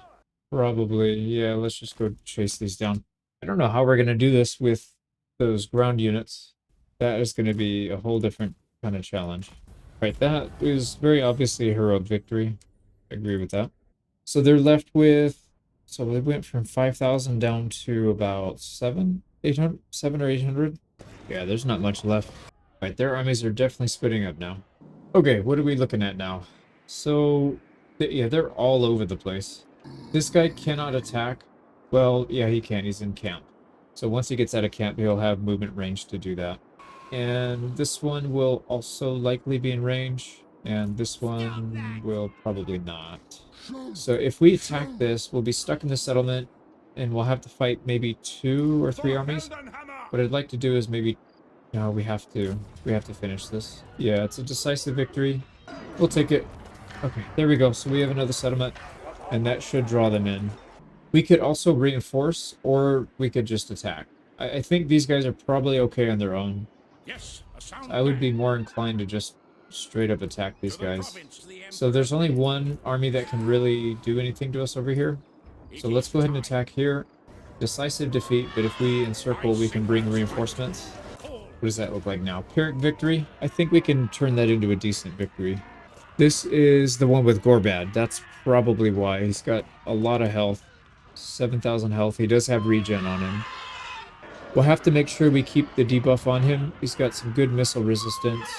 Probably. Yeah, let's just go chase these down. I don't know how we're going to do this with those ground units. That is going to be a whole different kind of challenge. Right, that is very obviously a heroic victory. I agree with that. So they're left with... So they went from 5,000 down to about 7 or 800. Yeah, there's not much left. Right, their armies are definitely splitting up now. Okay, what are we looking at now? So, yeah, they're all over the place. This guy cannot attack. Well, yeah, he can. He's in camp. So once he gets out of camp, he'll have movement range to do that. And this one will also likely be in range. And this one will probably not. So if we attack this, we'll be stuck in the settlement. And we'll have to fight maybe 2 or 3 armies. What I'd like to do is maybe... No, we have to finish this. Yeah, it's a decisive victory. We'll take it. Okay, there we go. So we have another settlement. And that should draw them in. We could also reinforce, or we could just attack. I think these guys are probably okay on their own. Yes, I would be more inclined to just straight up attack these guys. So there's only one army that can really do anything to us over here. So let's go ahead and attack here. Decisive defeat, but if we encircle, we can bring reinforcements. What does that look like now? Pyrrhic victory? I think we can turn that into a decent victory. This is the one with Gorbad. That's probably why. He's got a lot of health. 7,000 health. He does have regen on him. We'll have to make sure we keep the debuff on him. He's got some good missile resistance.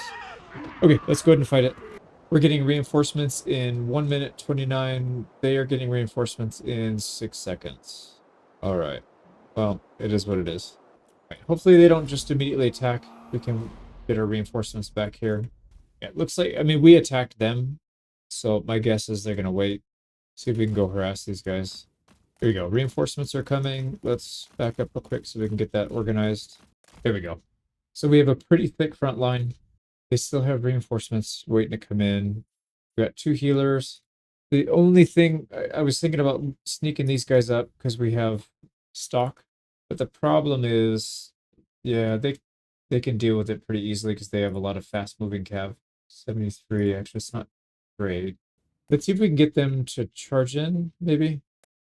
Okay, let's go ahead and fight it. We're getting reinforcements in 1 minute 29. They are getting reinforcements in 6 seconds. Alright. Well, it is what it is. Right, hopefully they don't just immediately attack. We can get our reinforcements back here. Yeah, it looks like, I mean, we attacked them. So my guess is they're going to wait. See if we can go harass these guys. There we go. Reinforcements are coming. Let's back up real quick so we can get that organized. There we go. So we have a pretty thick front line. They still have reinforcements waiting to come in. We got 2 healers. The only thing I was thinking about sneaking these guys up because we have stock. But the problem is, yeah, they can deal with it pretty easily because they have a lot of fast moving cav. 73, actually, it's not great. Let's see if we can get them to charge in, maybe.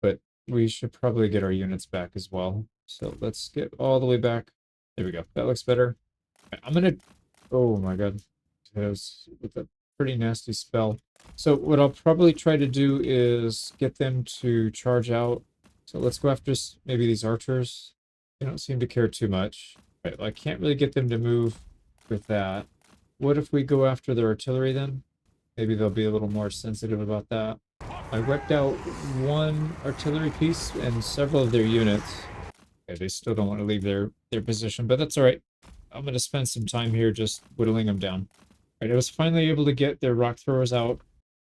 But we should probably get our units back as well. So let's get all the way back. There we go. That looks better. I'm gonna... Oh my god. That was with a pretty nasty spell. So what I'll probably try to do is get them to charge out. So let's go after maybe these archers. They don't seem to care too much. Right, well, I can't really get them to move with that. What if we go after their artillery then? Maybe they'll be a little more sensitive about that. I wrecked out 1 artillery piece and several of their units. Okay, they still don't want to leave their position, but that's alright. I'm going to spend some time here just whittling them down. Alright, I was finally able to get their rock throwers out.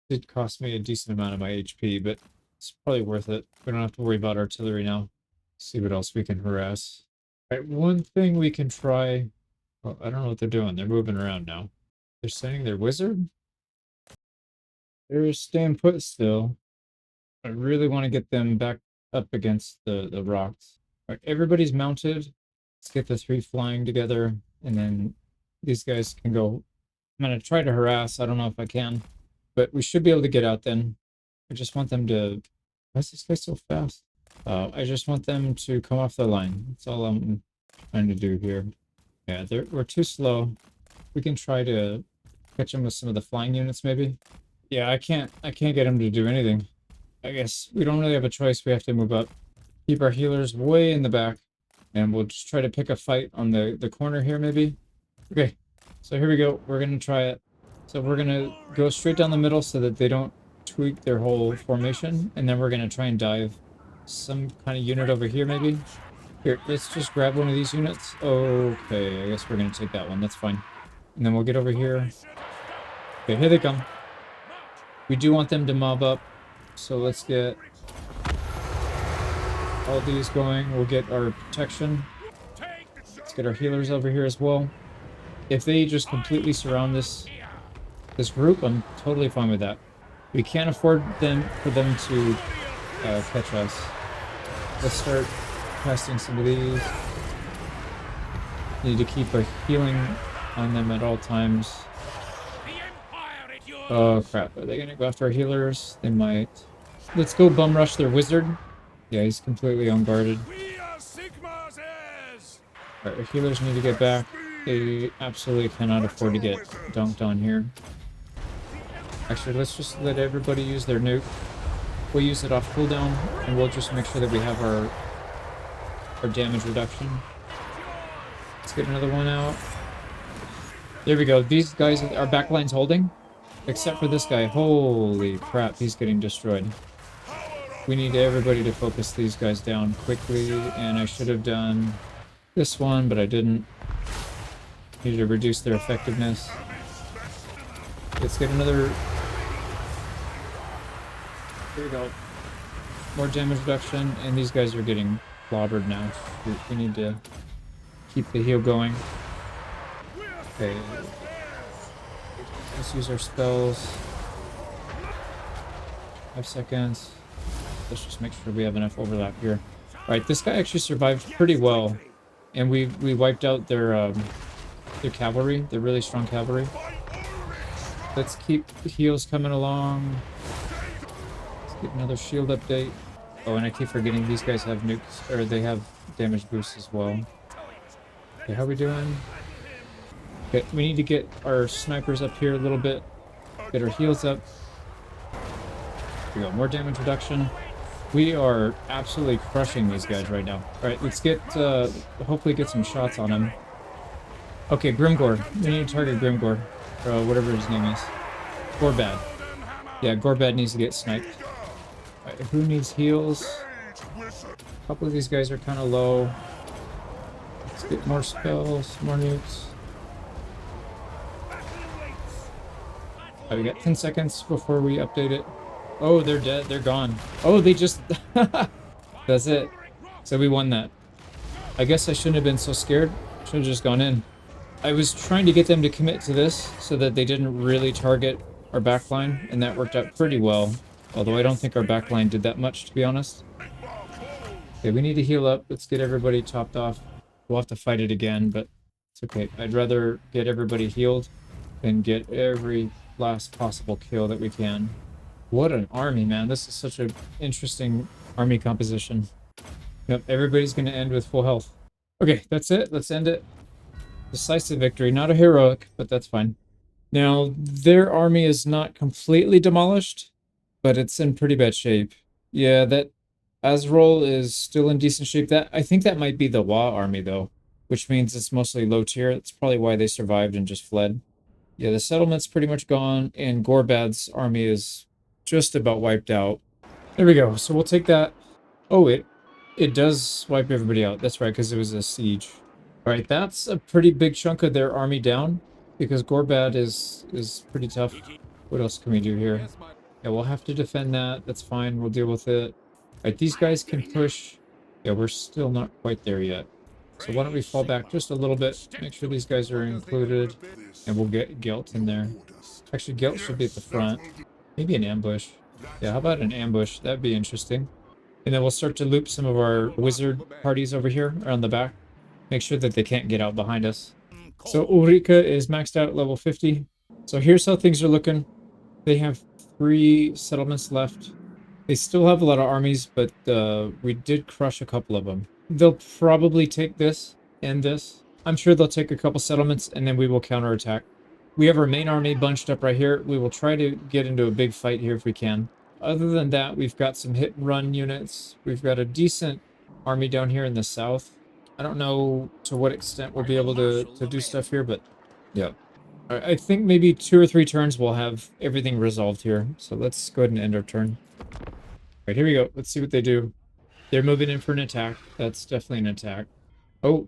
It did cost me a decent amount of my HP, but it's probably worth it. We don't have to worry about artillery now. See what else we can harass. Alright, one thing we can try... Well, I don't know what they're doing. They're moving around now. They're sending their wizard? They're staying put still. I really want to get them back up against the rocks. Alright, everybody's mounted. Let's get the 3 flying together, and then these guys can go. I'm going to try to harass. I don't know if I can, but we should be able to get out then. I just want them to... Why is this guy so fast? I just want them to come off the line. That's all I'm trying to do here. Yeah, we're too slow. We can try to catch them with some of the flying units, maybe. Yeah, I can't get them to do anything. I guess we don't really have a choice. We have to move up. Keep our healers way in the back. And we'll just try to pick a fight on the corner here, maybe. Okay, so here we go. We're going to try it. So we're going to go straight down the middle so that they don't tweak their whole formation. And then we're going to try and dive some kind of unit over here, maybe. Here, let's just grab one of these units. Okay, I guess we're going to take that one. That's fine. And then we'll get over here. Okay, here they come. We do want them to mob up. So let's get all these going. We'll get our protection. Let's get our healers over here as well. If they just completely surround this, This group, I'm totally fine with that. We can't afford for them to catch us. Let's start casting some of these. Need to keep a healing on them at all times. Oh crap, are they gonna go after our healers? They might. Let's go bum rush their wizard. Yeah, he's completely unguarded. Alright, our healers need to get back. They absolutely cannot afford to get dunked on here. Actually, let's just let everybody use their nuke. We'll use it off cooldown, and we'll just make sure that we have our damage reduction. Let's get another one out. There we go. These guys, our backline's holding. Except for this guy. Holy crap, he's getting destroyed. We need everybody to focus these guys down quickly, and I should have done this one, but I didn't. Need to reduce their effectiveness. Let's get another... There we go. More damage reduction, and these guys are getting clobbered now. We need to keep the heal going. Okay. Let's use our spells. 5 seconds. Let's just make sure we have enough overlap here. Alright, this guy actually survived pretty well. And we wiped out their cavalry, their really strong cavalry. Let's keep the heals coming along. Let's get another shield update. Oh, and I keep forgetting these guys have nukes, or they have damage boosts as well. Okay, how are we doing? Okay, we need to get our snipers up here a little bit. Get our heals up. We got more damage reduction. We are absolutely crushing these guys right now. Alright, let's get, hopefully get some shots on him. Okay, Grimgor. We need to target Grimgor. Or whatever his name is. Gorbad. Yeah, Gorbad needs to get sniped. Alright, who needs heals? A couple of these guys are kind of low. Let's get more spells, more nukes. Alright, we got 10 seconds before we update it. Oh, they're dead. They're gone. Oh, they just... That's it. So we won that. I guess I shouldn't have been so scared. Should have just gone in. I was trying to get them to commit to this so that they didn't really target our backline, and that worked out pretty well. Although I don't think our backline did that much, to be honest. Okay, we need to heal up. Let's get everybody topped off. We'll have to fight it again, but it's okay. I'd rather get everybody healed than get every last possible kill that we can. What an army, man. This is such an interesting army composition. Yep, everybody's going to end with full health. Okay, that's it. Let's end it. Decisive victory. Not a heroic, but that's fine. Now, their army is not completely demolished, but it's in pretty bad shape. Yeah, that Azrol is still in decent shape. I think that might be the Wa army, though, which means it's mostly low tier. That's probably why they survived and just fled. Yeah, the settlement's pretty much gone, and Gorbad's army is just about wiped out. There we go. So we'll take that. Oh, it does wipe everybody out. That's right, because it was a siege. All right, that's a pretty big chunk of their army down, because Gorbad is pretty tough. What else can we do here? Yeah, we'll have to defend that. That's fine. We'll deal with it. All right, these guys can push. Yeah, we're still not quite there yet. So why don't we fall back just a little bit, make sure these guys are included, and we'll get Gelt in there. Actually, Gelt should be at the front. Maybe an ambush. Yeah, how about an ambush? That'd be interesting. And then we'll start to loop some of our wizard parties over here around the back. Make sure that they can't get out behind us. So Ulrika is maxed out at level 50. So here's how things are looking. They have 3 settlements left. They still have a lot of armies, but we did crush a couple of them. They'll probably take this and this. I'm sure they'll take a couple settlements, and then we will counterattack. We have our main army bunched up right here. We will try to get into a big fight here if we can. Other than that, we've got some hit and run units. We've got a decent army down here in the south. I don't know to what extent we'll be able to do stuff here, but yeah. I think maybe 2 or 3 turns we'll have everything resolved here. So let's go ahead and end our turn. All right, here we go. Let's see what they do. They're moving in for an attack. That's definitely an attack. Oh,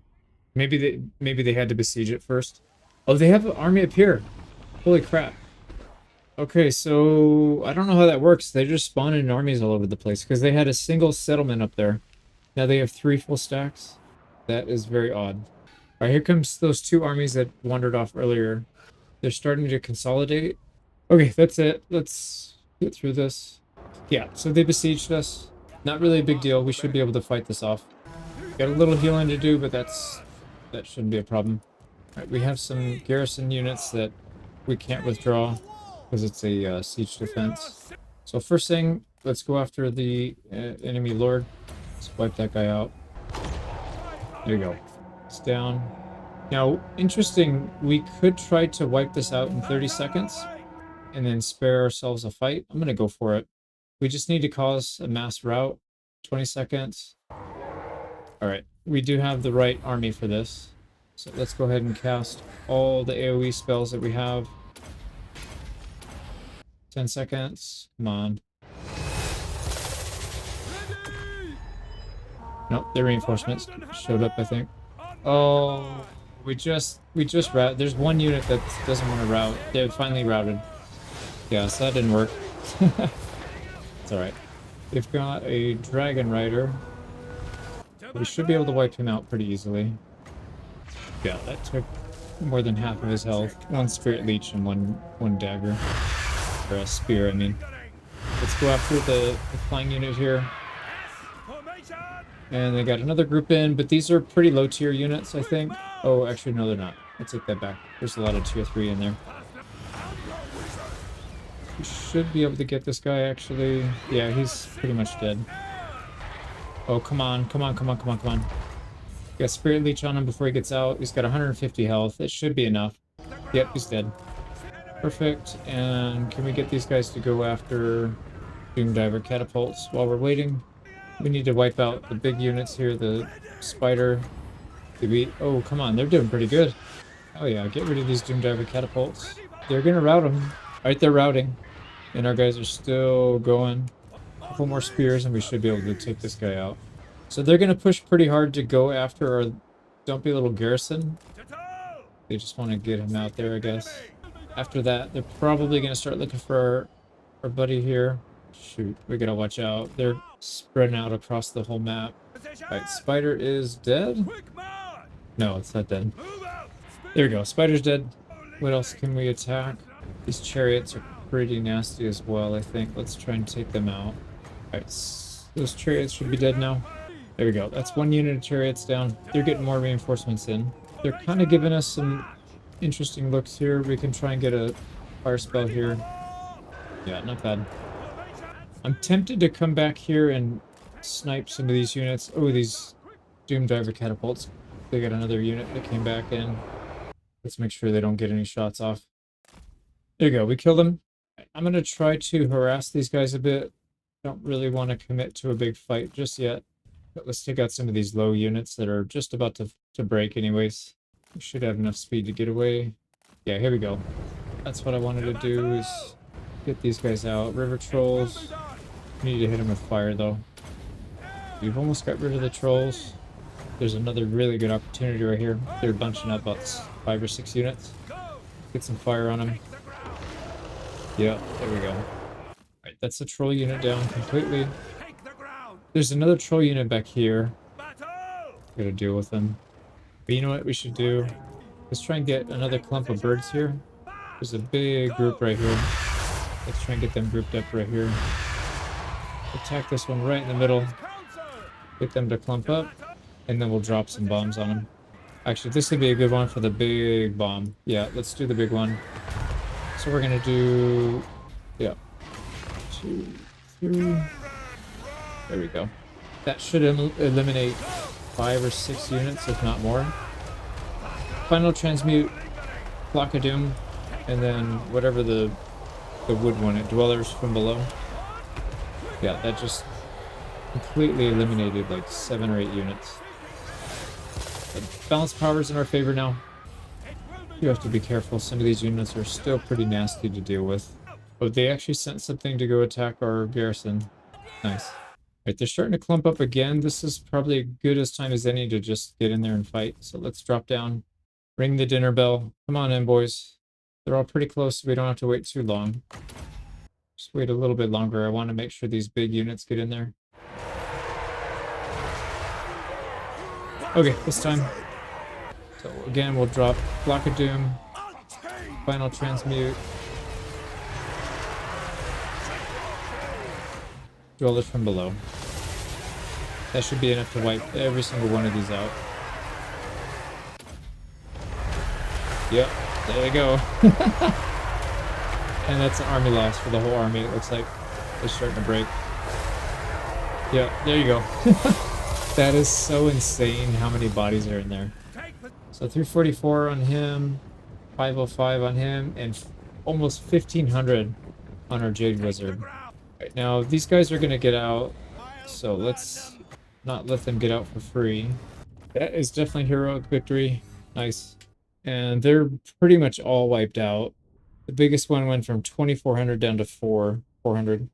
maybe they had to besiege it first. Oh, they have an army up here. Holy crap. Okay, so I don't know how that works. They just spawn in armies all over the place because they had a single settlement up there. Now they have 3 full stacks. That is very odd. All right, here comes those 2 armies that wandered off earlier. They're starting to consolidate. Okay, that's it. Let's get through this. Yeah, so they besieged us. Not really a big deal. We should be able to fight this off. Got a little healing to do, but that shouldn't be a problem. All right, we have some garrison units that we can't withdraw because it's a siege defense. So first thing, let's go after the enemy lord. Let's wipe that guy out. There you go. It's down. Now, interesting, we could try to wipe this out in 30 seconds and then spare ourselves a fight. I'm going to go for it. We just need to cause a mass rout. 20 seconds. All right. We do have the right army for this. So let's go ahead and cast all the AoE spells that we have. 10 seconds. Come on. Nope, the reinforcements showed up, I think. Oh, we just route. There's one unit that doesn't want to route. They finally routed. Yeah, so that didn't work. It's alright. They've got a dragon rider. We should be able to wipe him out pretty easily. Yeah, that took more than half of his health. One spirit leech and one dagger. Or a spear, I mean. Let's go after the flying unit here. And they got another group in, but these are pretty low tier units, I think. Oh, actually, no, they're not. I take that back. There's a lot of tier 3 in there. We should be able to get this guy, actually. Yeah, he's pretty much dead. Oh, come on, come on, come on, come on, come on. Got Spirit Leech on him before he gets out. He's got 150 health. It should be enough. Yep, he's dead. Perfect. And can we get these guys to go after Doom Diver catapults while we're waiting? We need to wipe out the big units here. The spider. Oh, come on. They're doing pretty good. Oh, yeah. Get rid of these Doom Diver catapults. They're going to rout them. All right, they're routing. And our guys are still going. A couple more spears and we should be able to take this guy out. So they're going to push pretty hard to go after our dumpy little garrison. They just want to get him out there, I guess. After that, they're probably going to start looking for our buddy here. Shoot, we got to watch out. They're spreading out across the whole map. Alright, Spider is dead? No, it's not dead. There we go, Spider's dead. What else can we attack? These chariots are pretty nasty as well, I think. Let's try and take them out. Alright, those chariots should be dead now. There we go. That's one unit of chariots down. They're getting more reinforcements in. They're kind of giving us some interesting looks here. We can try and get a fire spell here. Yeah, not bad. I'm tempted to come back here and snipe some of these units. Oh, these Doom Diver catapults. They got another unit that came back in. Let's make sure they don't get any shots off. There you go. We killed them. I'm going to try to harass these guys a bit. Don't really want to commit to a big fight just yet. But let's take out some of these low units that are just about to break anyways. We should have enough speed to get away. Yeah, here we go. That's what I wanted to do, is get these guys out. River trolls. We need to hit them with fire, though. We've almost got rid of the trolls. There's another really good opportunity right here. They're bunching up about 5 or 6 units. Get some fire on them. Yeah, there we go. Alright, that's the troll unit down completely. There's another troll unit back here. Gotta deal with them. But you know what we should do? Let's try and get another clump of birds here. There's a big group right here. Let's try and get them grouped up right here. Attack this one right in the middle. Get them to clump up. And then we'll drop some bombs on them. Actually, this could be a good one for the big bomb. Yeah, let's do the big one. So we're gonna do... Yeah. 2, 3... There we go. That should eliminate 5 or 6 units, if not more. Final transmute, Block of Doom, and then whatever the wood one, dwellers from below. Yeah, that just completely eliminated like 7 or 8 units. But balance power's in our favor now. You have to be careful. Some of these units are still pretty nasty to deal with. But they actually sent something to go attack our garrison. Nice. Right, they're starting to clump up again. This is probably as good as time as any to just get in there and fight. So let's drop down. Ring the dinner bell. Come on in, boys. They're all pretty close, so we don't have to wait too long. Just wait a little bit longer. I want to make sure these big units get in there. Okay, this time. So again, we'll drop Block of Doom. Final transmute. Dwellers from below. That should be enough to wipe every single one of these out. Yep, there they go. And that's an army loss for the whole army. It looks like they're starting to break. Yep, there you go. That is so insane how many bodies are in there. So 344 on him, 505 on him, and almost 1500 on our Jade Wizard. Right, now, these guys are going to get out, so let's not let them get out for free. That is definitely heroic victory. Nice. And they're pretty much all wiped out. The biggest one went from 2400 down to 400.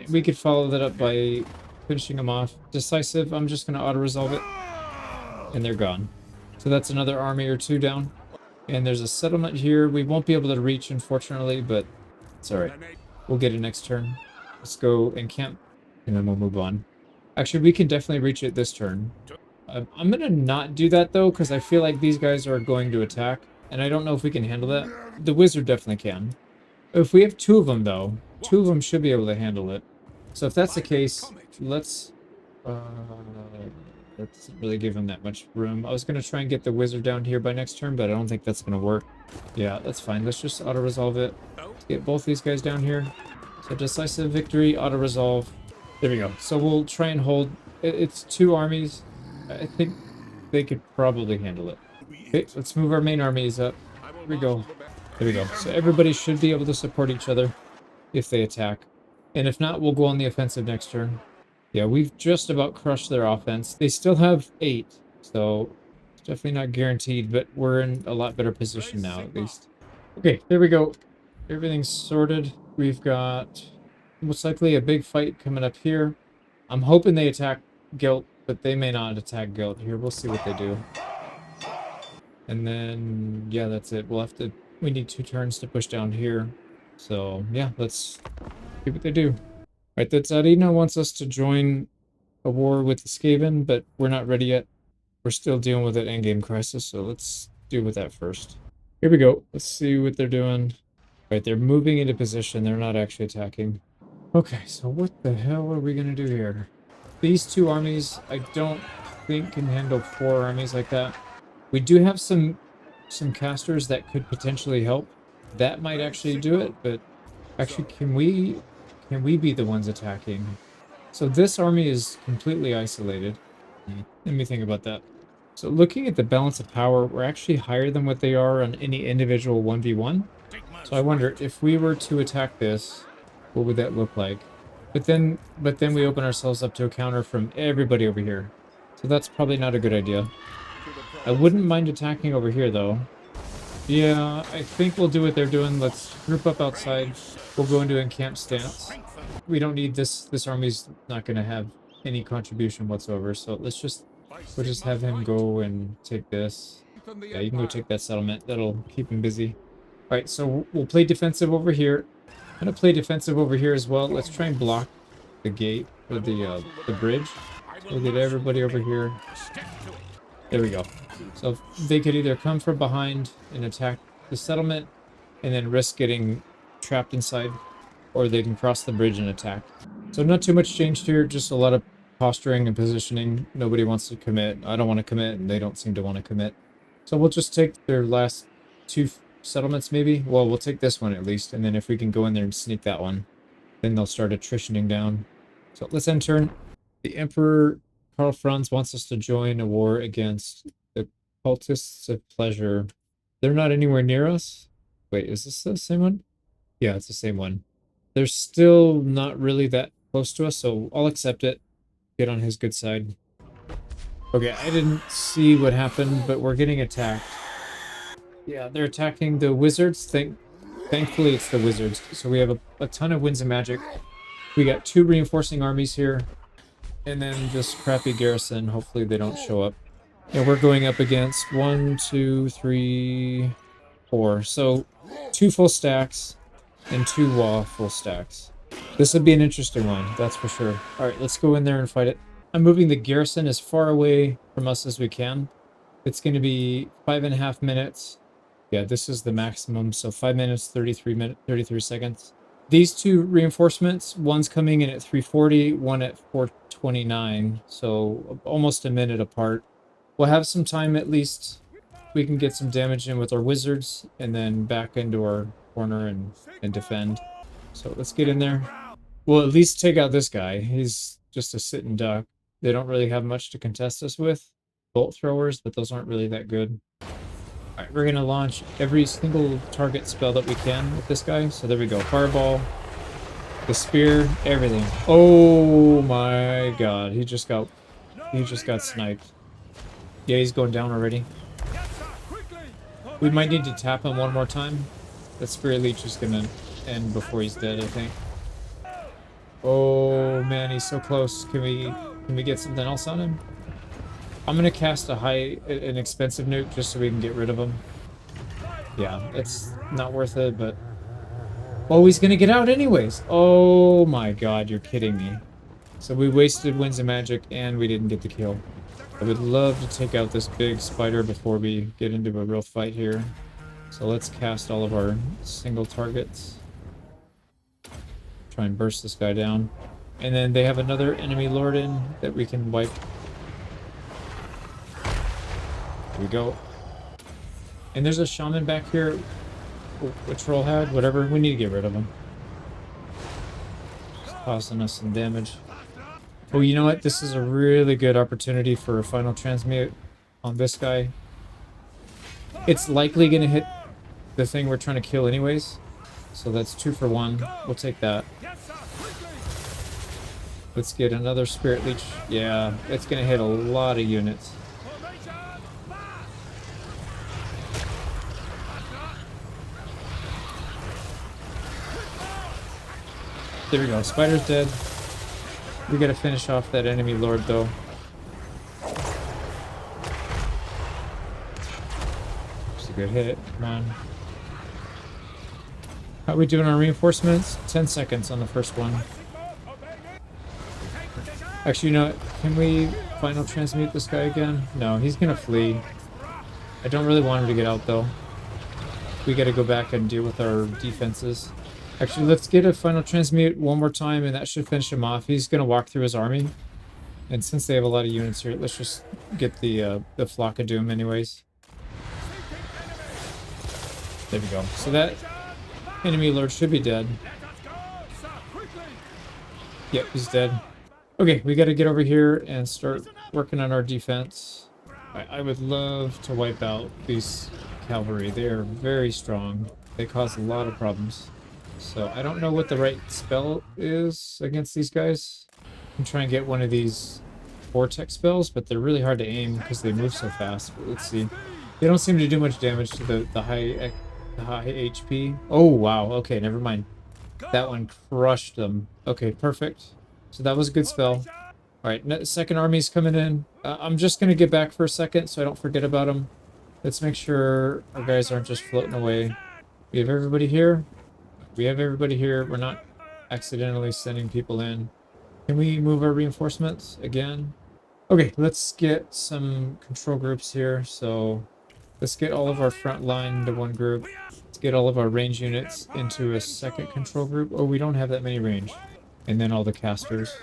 We could follow that up by finishing them off. Decisive, I'm just going to auto-resolve it. And they're gone. So that's another army or two down. And there's a settlement here. We won't be able to reach, unfortunately, but it's alright. We'll get it next turn. Let's go and camp, and then we'll move on. Actually, we can definitely reach it this turn. I'm going to not do that, though, because I feel like these guys are going to attack. And I don't know if we can handle that. The wizard definitely can. If we have two of them, though, two of them should be able to handle it. So if that's the case, let's really give him that much room. I was going to try and get the wizard down here by next turn, but I don't think that's going to work. Yeah, that's fine. Let's just auto-resolve it. Let's get both these guys down here. So decisive victory, auto-resolve. There we go. So we'll try and hold. It's two armies. I think they could probably handle it. Okay, let's move our main armies up. Here we go. There we go. So everybody should be able to support each other if they attack. And if not, we'll go on the offensive next turn. Yeah, we've just about crushed their offense. They still have 8, so it's definitely not guaranteed, but we're in a lot better position now, at least. Okay, there we go. Everything's sorted. We've got most likely a big fight coming up here. I'm hoping they attack Guilt, but they may not attack Guilt here. We'll see what they do. And then, yeah, that's it. We need 2 turns to push down here. So, yeah, let's see what they do. Right, the Tsarina wants us to join a war with the Skaven, but we're not ready yet. We're still dealing with an endgame crisis, so let's deal with that first. Here we go. Let's see what they're doing. Right, they're moving into position. They're not actually attacking. Okay, so what the hell are we going to do here? These 2 armies, I don't think can handle 4 armies like that. We do have some casters that could potentially help. That might actually do it, but actually, can we be the ones attacking? So this army is completely isolated. Let me think about that. So looking at the balance of power, we're actually higher than what they are on any individual 1v1. So I wonder if we were to attack this, what would that look like? But then we open ourselves up to a counter from everybody over here. So that's probably not a good idea. I wouldn't mind attacking over here though. Yeah, I think we'll do what they're doing. Let's group up outside. We'll go into encamp stance. We don't need this. This army's not going to have any contribution whatsoever. So we'll just have him go and take this. Yeah, you can go take that settlement. That'll keep him busy. All right, so we'll play defensive over here. I'm going to play defensive over here as well. Let's try and block the gate or the bridge. We'll get everybody over here. There we go. So they could either come from behind and attack the settlement and then risk getting trapped inside, or they can cross the bridge and attack. So not too much changed here, just a lot of posturing and positioning. Nobody wants to commit. I don't want to commit, and they don't seem to want to commit. So we'll just take their last 2 settlements maybe. Well, we'll take this one at least, and then if we can go in there and sneak that one, then they'll start attritioning down. So let's end turn. The Emperor Karl Franz wants us to join a war against the Cultists of Pleasure. They're not anywhere near us. Wait, is this the same one? Yeah, it's the same one. They're still not really that close to us, so I'll accept it. Get on his good side. Okay, I didn't see what happened, but we're getting attacked. Yeah, they're attacking the wizards. Thankfully, it's the wizards. So we have a ton of winds of magic. We got 2 reinforcing armies here. And then this crappy garrison. Hopefully they don't show up. And we're going up against 1, 2, 3, 4. So 2 full stacks and 2 wall full stacks. This would be an interesting one, that's for sure. All right, let's go in there and fight it. I'm moving the garrison as far away from us as we can. It's going to be 5.5 minutes. Yeah, this is the maximum. So 5 minutes, 33 seconds. These two reinforcements, one's coming in at 340, one at 429, so almost a minute apart. We'll have some time at least. We can get some damage in with our wizards, and then back into our corner and defend. So let's get in there. We'll at least take out this guy. He's just a sitting duck. They don't really have much to contest us with. Bolt throwers, but those aren't really that good. Alright, we're going to launch every single target spell that we can with this guy. So there we go. Fireball, the spear, everything. Oh my god. He just got sniped. Yeah, he's going down already. We might need to tap him one more time. That Spirit Leech is going to end before he's dead, I think. Oh man, he's so close. Can we get something else on him? I'm gonna cast an expensive nuke just so we can get rid of him. Yeah, it's not worth it, but oh, he's gonna get out anyways. Oh my god, you're kidding me. So we wasted Winds of Magic and we didn't get the kill. I would love to take out this big spider before we get into a real fight here. So let's cast all of our single targets. Try and burst this guy down. And then they have another enemy lord in that we can wipe. Here we go. And there's a shaman back here. A troll hag, whatever. We need to get rid of him. It's causing us some damage. Oh, you know what? This is a really good opportunity for a final transmute on this guy. It's likely going to hit the thing we're trying to kill anyways. So that's 2 for 1. We'll take that. Let's get another Spirit Leech. Yeah, it's going to hit a lot of units. There we go. Spider's dead. We got to finish off that enemy lord, though. Just a good hit. Come on. How are we doing on reinforcements? 10 seconds on the first one. Actually, you know what? Can we final transmute this guy again? No, he's gonna flee. I don't really want him to get out, though. We gotta go back and deal with our defenses. Actually, let's get a final transmute one more time, and that should finish him off. He's gonna walk through his army. And since they have a lot of units here, let's just get the Flock of Doom anyways. There we go. So that enemy lord should be dead. Yep, he's dead. Okay, we got to get over here and start working on our defense. I would love to wipe out these cavalry. They are very strong. They cause a lot of problems. So I don't know what the right spell is against these guys. I'm trying to get one of these vortex spells, but they're really hard to aim because they move so fast. But let's see. They don't seem to do much damage to the high HP. Oh, wow. Okay, never mind. That one crushed them. Okay, perfect. So that was a good spell. Alright, second army's coming in. I'm just going to get back for a second so I don't forget about them. Let's make sure our guys aren't just floating away. We have everybody here. We have everybody here. We're not accidentally sending people in. Can we move our reinforcements again? Okay, let's get some control groups here. So let's get all of our front line into one group. Let's get all of our range units into a second control group. Oh, we don't have that many range. And then all the casters.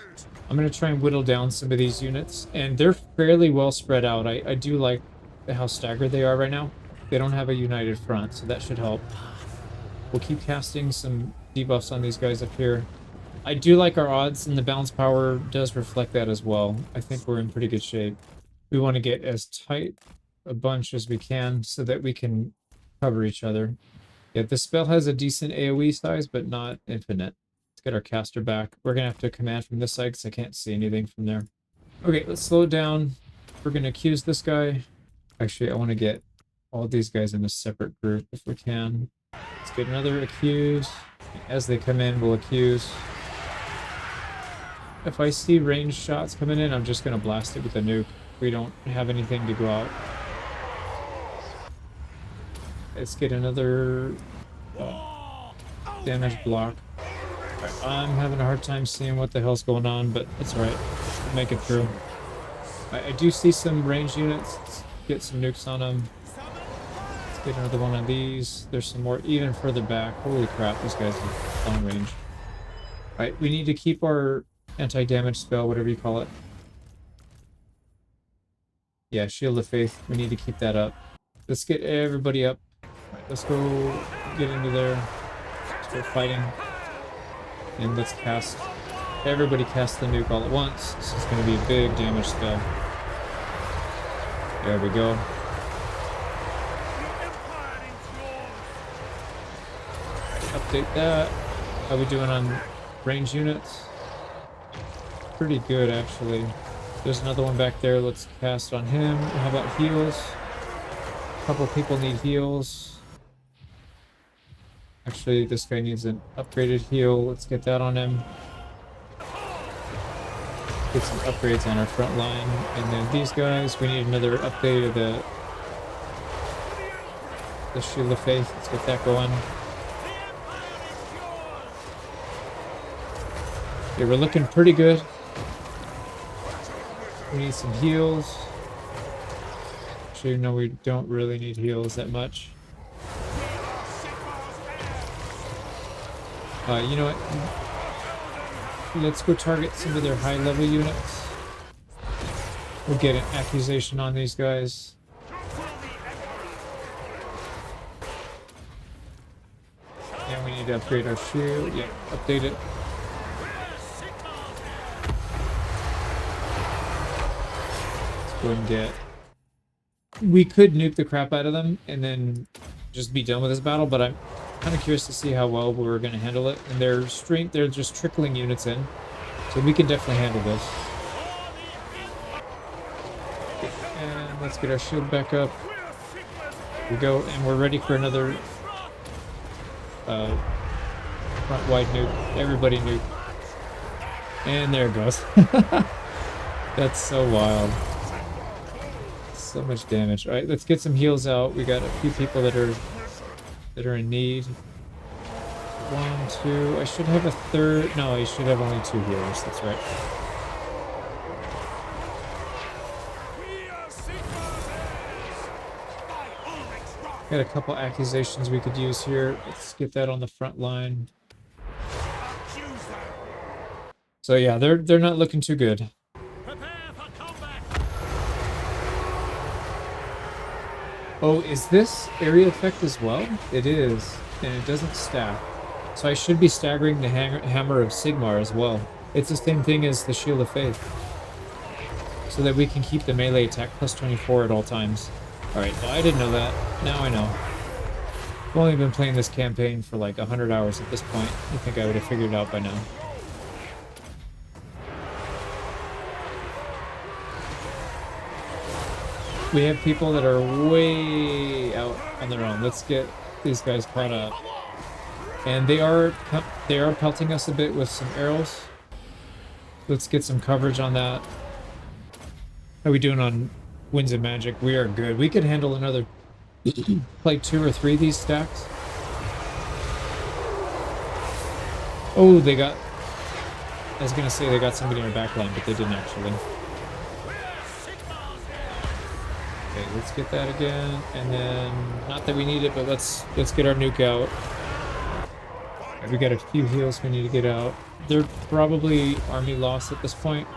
I'm going to try and whittle down some of these units. And they're fairly well spread out. I do like how staggered they are right now. They don't have a united front, so that should help. We'll keep casting some debuffs on these guys up here. I do like our odds, and the balance power does reflect that as well. I think we're in pretty good shape. We want to get as tight a bunch as we can so that we can cover each other. Yeah, this spell has a decent AoE size, but not infinite. Let's get our caster back. We're going to have to command from this side because I can't see anything from there. Okay, let's slow it down. We're going to accuse this guy. Actually, I want to get all these guys in a separate group if we can. Let's get another accuse. As they come in, we'll accuse. If I see ranged shots coming in, I'm just going to blast it with a nuke. We don't have anything to go out. Let's get another damage block. Right, I'm having a hard time seeing what the hell's going on, but it's alright. We'll make it through. I do see some ranged units. Let's get some nukes on them. Let's get another one of these. There's some more even further back. Holy crap, these guys are long range. Right, we need to keep our anti-damage spell, whatever you call it. Yeah, Shield of Faith. We need to keep that up. Let's get everybody up. Right, let's go get into there. Start fighting. And let's cast... Everybody cast the nuke all at once. This is going to be a big damage spell. There we go. Update that. How we doing on range units? Pretty good, actually. There's another one back there. Let's cast on him. How about heals? A couple people need heals. Actually, this guy needs an upgraded heal. Let's get that on him. Get some upgrades on our front line. And then these guys, we need another update of the Shield of Faith. Let's get that going. Okay, we're looking pretty good. We need some heals. Actually, no, we don't really need heals that much. You know what? Let's go target some of their high-level units. We'll get an accusation on these guys. And we need to upgrade our shield. Yeah, update it. Let's go and get... We could nuke the crap out of them and then just be done with this battle, but I'm kind of curious to see how well we're going to handle it. And their strength, they're just trickling units in, so we can definitely handle this. And let's get our shield back up. Here we go, and we're ready for another front wide nuke. Everybody nuke. And there it goes. That's so wild. So much damage. All right, let's get some heals out. We got a few people that are in need. 1, 2. I should have a third. No, I should have only 2 healers. That's right. Got a couple accusations we could use here. Let's get that on the front line. So yeah, they're not looking too good. Oh, is this area effect as well? It is, and it doesn't stack. So I should be staggering the Hammer of Sigmar as well. It's the same thing as the Shield of Faith. So that we can keep the melee attack plus 24 at all times. Alright, well, I didn't know that. Now I know. I've only been playing this campaign for like 100 hours at this point. I think I would have figured it out by now. We have people that are way out on their own. Let's get these guys caught up. And they are pelting us a bit with some arrows. Let's get some coverage on that. How are we doing on Winds of Magic? We are good. We could handle another like 2 or 3 of these stacks. Oh, they got... I was gonna say they got somebody in our back line, but they didn't actually. Okay, let's get that again, and then, not that we need it, but let's get our nuke out. We got a few heals we need to get out. They're probably army lost at this point.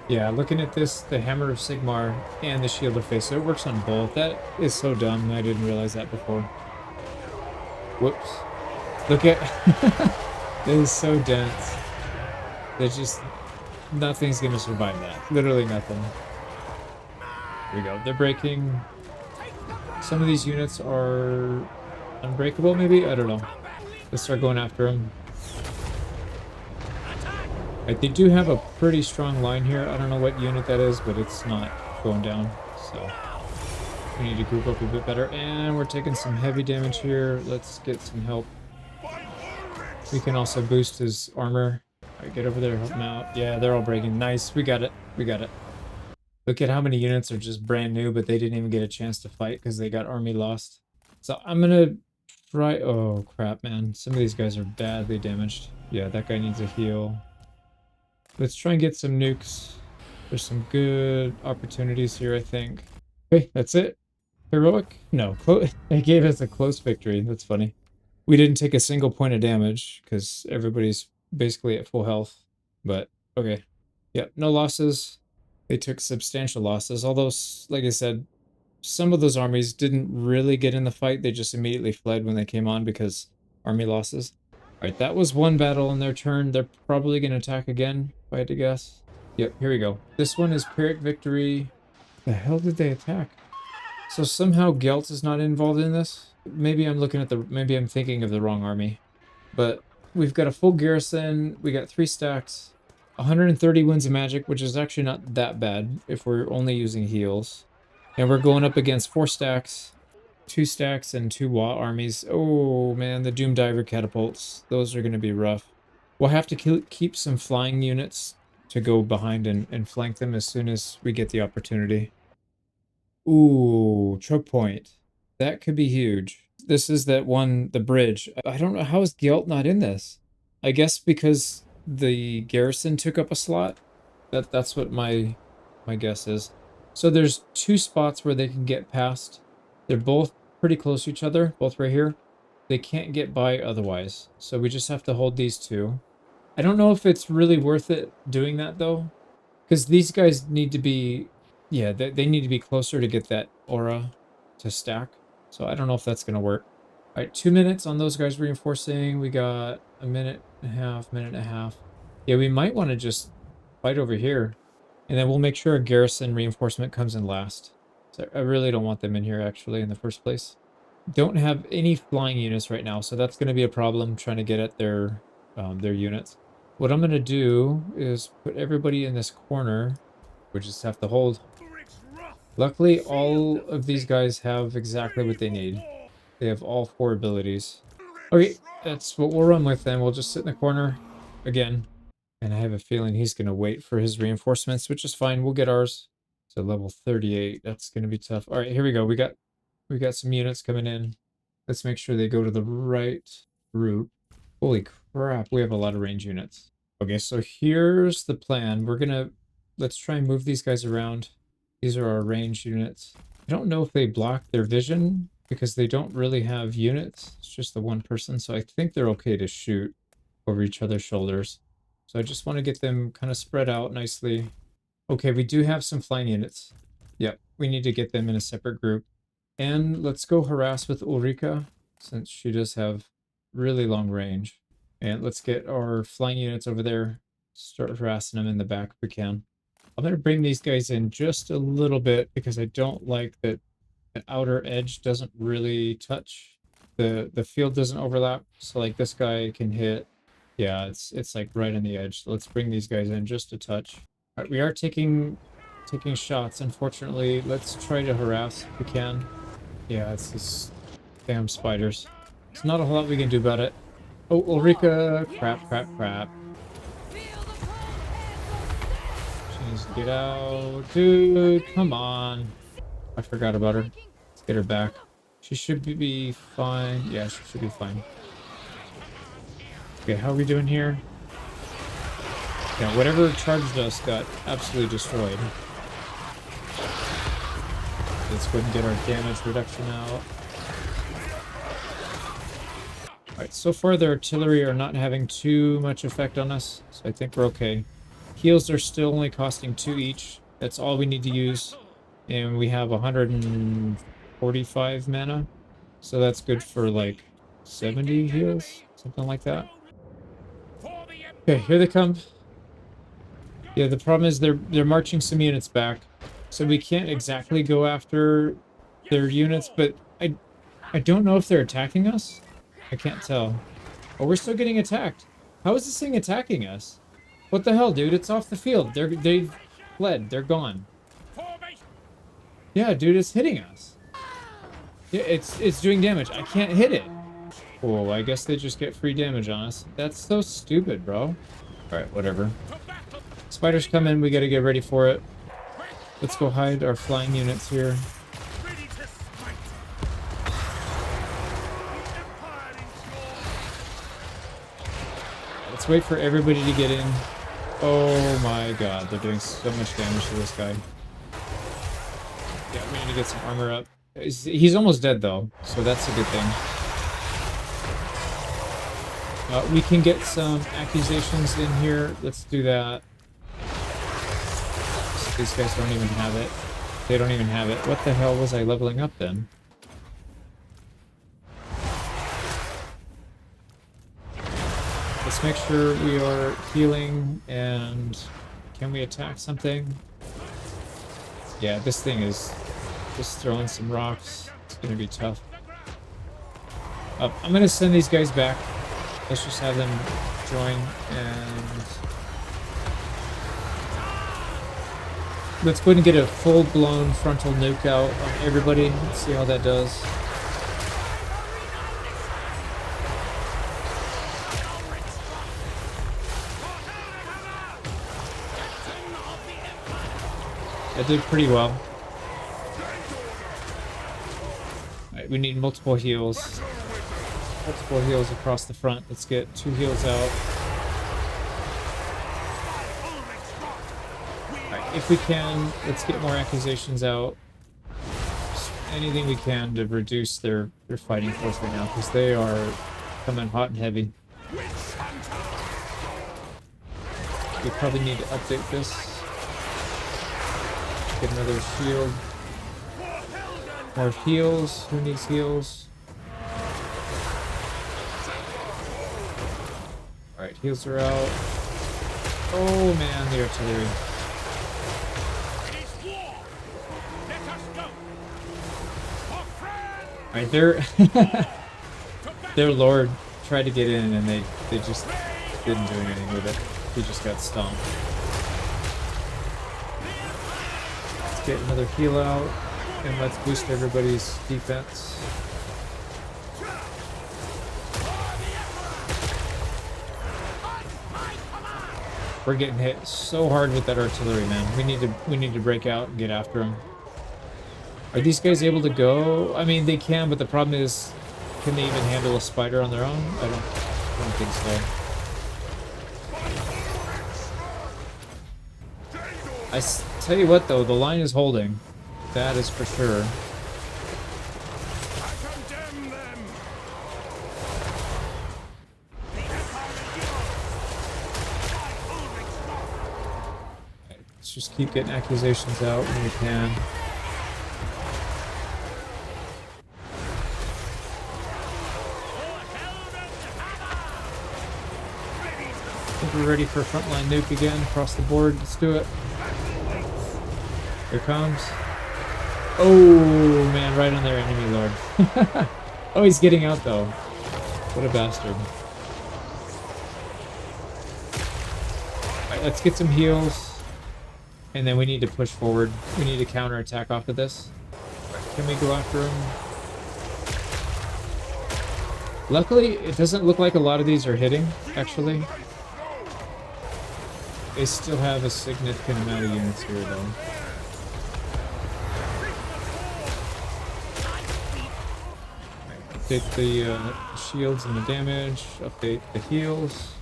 Yeah, looking at this, the Hammer of Sigmar and the Shield of Faith, so it works on both. That is so dumb, I didn't realize that before. Whoops. Look at... It is so dense. There's just... Nothing's gonna survive that. Literally nothing. Here we go. They're breaking. Some of these units are unbreakable, maybe? I don't know. Let's start going after them. Right, they do have a pretty strong line here. I don't know what unit that is, but it's not going down. So we need to group up a bit better. And we're taking some heavy damage here. Let's get some help. We can also boost his armor. Alright, get over there, help him out. Yeah, they're all breaking. Nice, we got it. We got it. Look at how many units are just brand new, but they didn't even get a chance to fight because they got army lost. So I'm gonna try... Oh, crap, man. Some of these guys are badly damaged. Yeah, that guy needs a heal. Let's try and get some nukes. There's some good opportunities here, I think. Okay, that's it. Heroic? No, they gave us a close victory. That's funny. We didn't take a single point of damage because everybody's basically at full health. But okay. Yep, no losses. They took substantial losses. Although, like I said, some of those armies didn't really get in the fight. They just immediately fled when they came on because army losses. Alright, that was one battle in their turn. They're probably going to attack again, if I had to guess. Yep, here we go. This one is Pyrrhic victory. The hell did they attack? So somehow Gelt is not involved in this? Maybe I'm looking at the... Maybe I'm thinking of the wrong army. But we've got a full garrison. We got 3 stacks. 130 winds of magic, which is actually not that bad if we're only using heals. And we're going up against 4 stacks, 2 stacks, and 2 Wa armies. Oh man, the Doom Diver catapults. Those are going to be rough. We'll have to keep some flying units to go behind and flank them as soon as we get the opportunity. Ooh, choke point. That could be huge. This is that one, the bridge. I don't know, how is Gyalt not in this? I guess because the garrison took up a slot. That's what my guess is. So there's 2 spots where they can get past. They're both pretty close to each other, both right here. They can't get by otherwise. So we just have to hold these 2. I don't know if it's really worth it doing that though. Because these guys need to be, yeah, they need to be closer to get that aura to stack. So I don't know if that's going to work. All right, 2 minutes on those guys reinforcing. We got a minute and a half. Yeah, we might want to just fight over here. And then we'll make sure a garrison reinforcement comes in last. So I really don't want them in here actually in the first place. Don't have any flying units right now, so that's going to be a problem trying to get at their units. What I'm going to do is put everybody in this corner. We just have to hold. Luckily, all of these guys have exactly what they need. They have all 4 abilities. Okay, that's what we'll run with then. We'll just sit in the corner again. And I have a feeling he's going to wait for his reinforcements, which is fine. We'll get ours. So level 38. That's going to be tough. All right, here we go. We got some units coming in. Let's make sure they go to the right group. Holy crap, we have a lot of range units. Okay, so here's the plan. Let's try and move these guys around. These are our range units. I don't know if they block their vision because they don't really have units. It's just the one person, so I think they're okay to shoot over each other's shoulders. So I just want to get them kind of spread out nicely. Okay, we do have some flying units. Yep, we need to get them in a separate group. And let's go harass with Ulrika, since she does have really long range. And let's get our flying units over there. Start harassing them in the back if we can. I'm going to bring these guys in just a little bit because I don't like that the outer edge doesn't really touch. The field doesn't overlap. So like this guy can hit. Yeah, it's like right on the edge. So let's bring these guys in just a touch. All right, we are taking shots, unfortunately. Let's try to harass if we can. Yeah, it's these damn spiders. There's not a whole lot we can do about it. Oh, Ulrika! Crap. She needs to get out. Dude, come on. I forgot about her. Let's get her back. She should be fine. Yeah, she should be fine. Okay, how are we doing here? Yeah, whatever charged us got absolutely destroyed. Let's go ahead and get our damage reduction out. Alright, so far the artillery are not having too much effect on us, so I think we're okay. Heals are still only costing 2 each. That's all we need to use. And we have 145 mana. So that's good for like 70 heals, something like that. Okay, here they come. Yeah, the problem is they're marching some units back. So we can't exactly go after their units, but I don't know if they're attacking us. I can't tell. Oh, we're still getting attacked. How is this thing attacking us? What the hell, dude? It's off the field. They've fled. They're gone. Yeah, dude, it's hitting us. Yeah, it's doing damage. I can't hit it. Oh, I guess they just get free damage on us. That's so stupid, bro. Alright, whatever. Spiders come in. We gotta get ready for it. Let's go hide our flying units here. Let's wait for everybody to get in. Oh my god, they're doing so much damage to this guy. Yeah, we need to get some armor up. He's almost dead though, so that's a good thing. We can get some accusations in here. Let's do that. So these guys don't even have it. They don't even have it. What the hell was I leveling up then? Let's make sure we are healing, and can we attack something? Yeah, this thing is just throwing some rocks. It's gonna be tough. I'm gonna send these guys back. Let's just have them join, and let's go ahead and get a full-blown frontal nuke out on everybody. Let's see how that does. That did pretty well. Alright, we need multiple heals. Multiple heals across the front. Let's get 2 heals out. Alright, if we can, let's get more accusations out. Just anything we can to reduce their fighting force right now, because they are coming hot and heavy. We probably need to update this. Get another shield. More heals. Who needs heals? Alright, heals are out. Oh man, the artillery. Alright, their lord tried to get in and they just didn't do anything with it. He just got stomped. Let's get another heal out, and let's boost everybody's defense. We're getting hit so hard with that artillery, man. We need to break out and get after them. Are these guys able to go? I mean, they can, but the problem is, can they even handle a spider on their own? I don't think so. Tell you what though, the line is holding. That is for sure. Let's just keep getting accusations out when we can. I think we're ready for a frontline nuke again across the board. Let's do it. Here comes. Oh man, right on their enemy lord. Oh, he's getting out though. What a bastard. Alright, let's get some heals. And then we need to push forward. We need to counterattack off of this. Can we go after him? Luckily, it doesn't look like a lot of these are hitting, actually. They still have a significant amount of units here though. Update the shields and the damage, update the heals.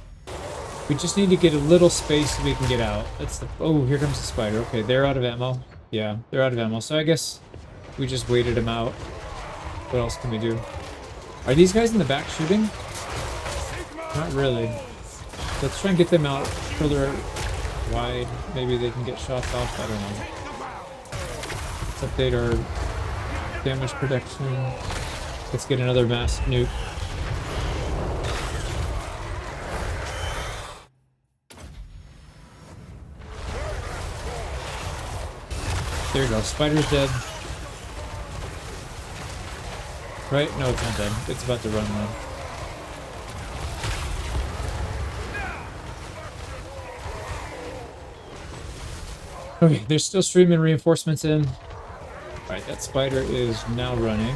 We just need to get a little space so we can get out. That's the... Oh, here comes the spider. Okay, they're out of ammo. Yeah, they're out of ammo. So I guess we just waited them out. What else can we do? Are these guys in the back shooting? Not really. Let's try and get them out further wide. Maybe they can get shots off. I don't know. Let's update our damage protection. Let's get another mass nuke. There you go. Spider's dead. Right? No, it's not dead. It's about to run now. Okay, they're still streaming reinforcements in. Alright, that spider is now running.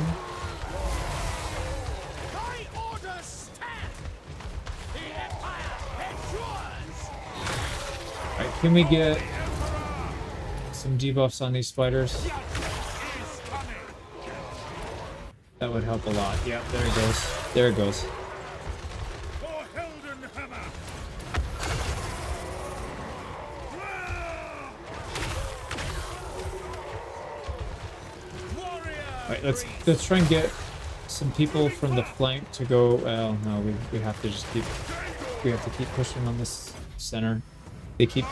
Alright, can we get some debuffs on these spiders? That would help a lot. Yeah, there it goes. There it goes. Alright, let's try and get some people from the flank to go. Well, no, we have to just keep pushing on this center. They keep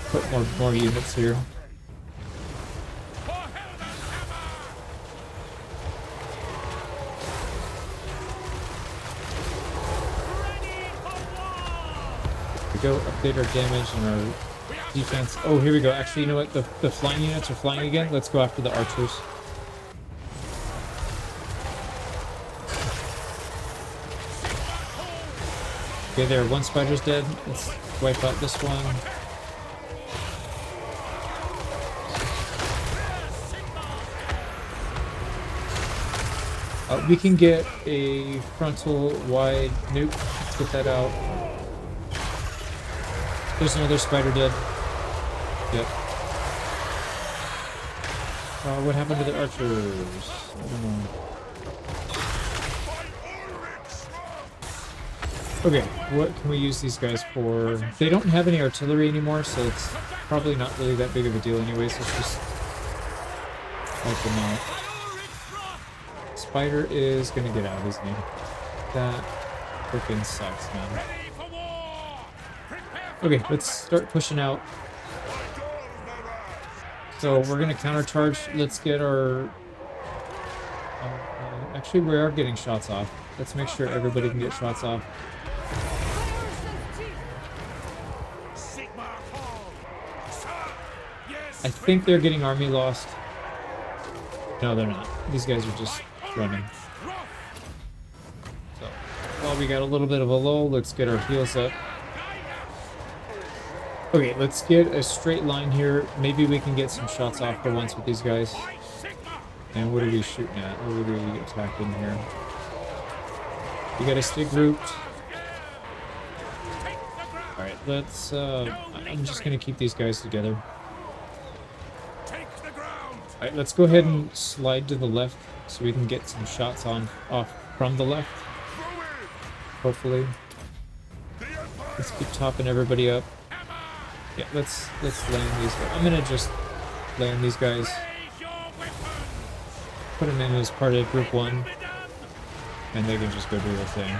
put more units here. We go update our damage and our defense. Oh, here we go. Actually, you know what? The flying units are flying again. Let's go after the archers. Okay, there. One spider's dead. Let's wipe out this one. We can get a frontal wide nuke. Let's get that out. There's another spider dead. Yep. What happened to the archers? I don't know. Okay, what can we use these guys for? They don't have any artillery anymore, so it's probably not really that big of a deal anyways. Let's just help them out. Spider is gonna get out, isn't he? That freaking sucks, man. Okay, let's start pushing out. So we're gonna countercharge. Let's get our... actually, we are getting shots off. Let's make sure everybody can get shots off. I think they're getting army lost. No, they're not. These guys are just running. So, while we got a little bit of a lull, let's get our heals up. Okay, let's get a straight line here. Maybe we can get some shots off for once with these guys. And what are we shooting at? What are we attacking here? We gotta stay grouped. Alright, let's... I'm just gonna keep these guys together. Alright, let's go ahead and slide to the left so we can get some shots off from the left. Hopefully. Let's keep topping everybody up. Yeah, let's land these guys. I'm gonna just land these guys. Put them in as part of group 1. And they can just go do their thing.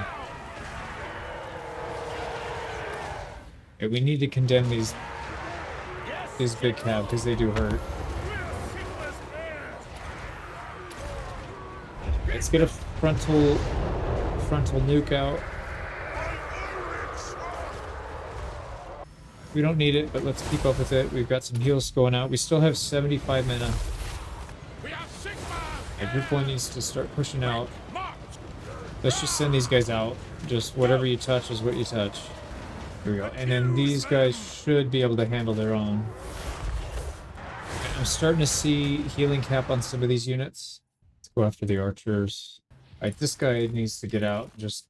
Okay, we need to condemn these big cav because they do hurt. Let's get a frontal nuke out. We don't need it, but let's keep up with it. We've got some heals going out. We still have 75 mana. Okay, group 1 needs to start pushing out. Let's just send these guys out. Just whatever you touch is what you touch. Here we go. And then these guys should be able to handle their own. I'm starting to see healing cap on some of these units. Let's go after the archers. Alright, this guy needs to get out. Just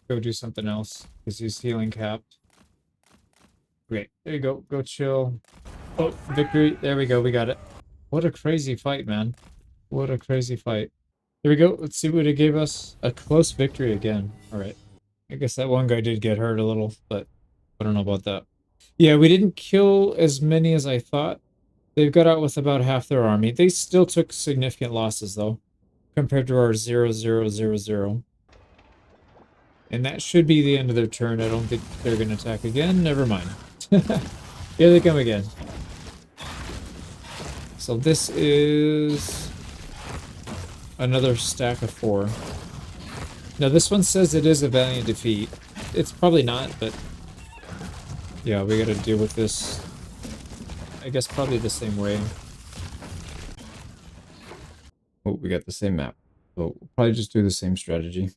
go do something else because he's healing capped. Great. There you go. Go chill. Oh, victory. There we go. We got it. What a crazy fight, man. What a crazy fight. Here we go. Let's see what it gave us. A close victory again. Alright. I guess that one guy did get hurt a little, but I don't know about that. Yeah, we didn't kill as many as I thought. They've got out with about half their army. They still took significant losses, though, compared to our 0-0-0-0. And that should be the end of their turn. I don't think they're going to attack again. Never mind. Here they come again. So this is another stack of 4. Now this one says it is a valiant defeat. It's probably not, but yeah, we gotta deal with this. I guess probably the same way. Oh, we got the same map. So we'll probably just do the same strategy.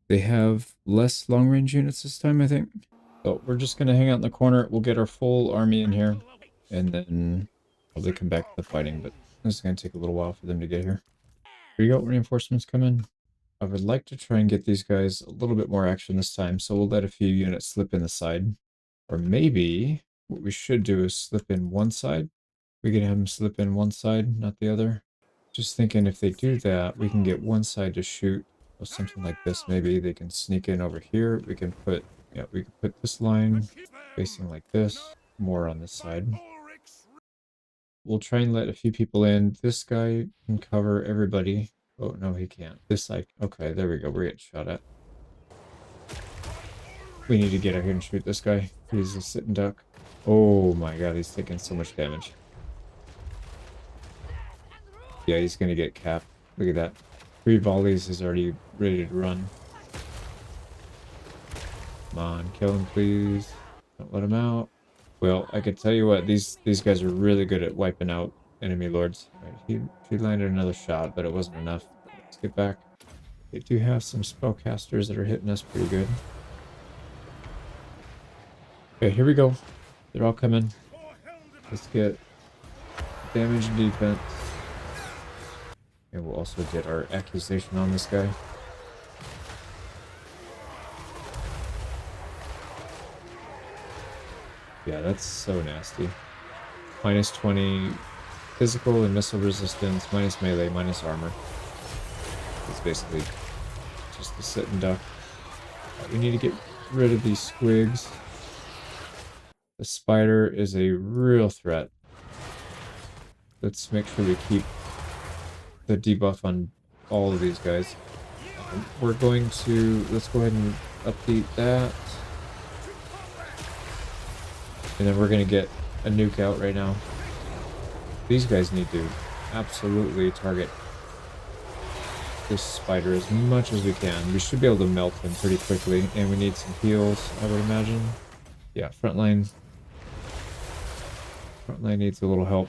They have less long-range units this time, I think. So we're just gonna hang out in the corner. We'll get our full army in here, and then probably come back to the fighting, but this is gonna take a little while for them to get here. Here you go, reinforcements come in. I would like to try and get these guys a little bit more action this time, so we'll let a few units slip in the side. Or maybe what we should do is slip in one side. We can have them slip in one side, not the other. Just thinking if they do that, we can get one side to shoot. Or something like this, maybe they can sneak in over here. We can put, yeah, we can put this line facing like this, more on this side. We'll try and let a few people in. This guy can cover everybody. Oh, no, he can't. This side. Okay, there we go. We're getting shot at. We need to get out here and shoot this guy. He's a sitting duck. Oh my god, he's taking so much damage. Yeah, he's gonna get capped. Look at that. 3 volleys is already ready to run. Come on, kill him, please. Don't let him out. Well, I could tell you what, these guys are really good at wiping out enemy lords. Right, he landed another shot, but it wasn't enough. Let's get back. They do have some spellcasters that are hitting us pretty good. Okay, here we go. They're all coming. Let's get damage and defense. And we'll also get our accusation on this guy. Yeah, that's so nasty. Minus 20 physical and missile resistance, minus melee, minus armor. It's basically just a sitting duck. We need to get rid of these squigs. The spider is a real threat. Let's make sure we keep the debuff on all of these guys. We're going to, let's go ahead and update that. And then we're going to get a nuke out right now. These guys need to absolutely target this spider as much as we can. We should be able to melt him pretty quickly. And we need some heals, I would imagine. Yeah, frontline. Frontline needs a little help.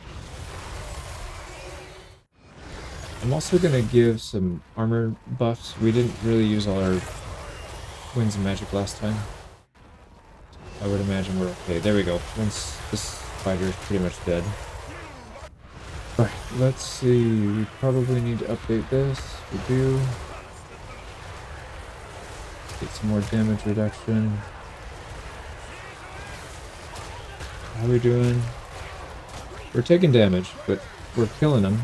I'm also going to give some armor buffs. We didn't really use all our winds of magic last time. I would imagine we're okay. There we go. Once this spider is pretty much dead. Alright, let's see. We probably need to update this. We do. Get some more damage reduction. How are we doing? We're taking damage, but we're killing them.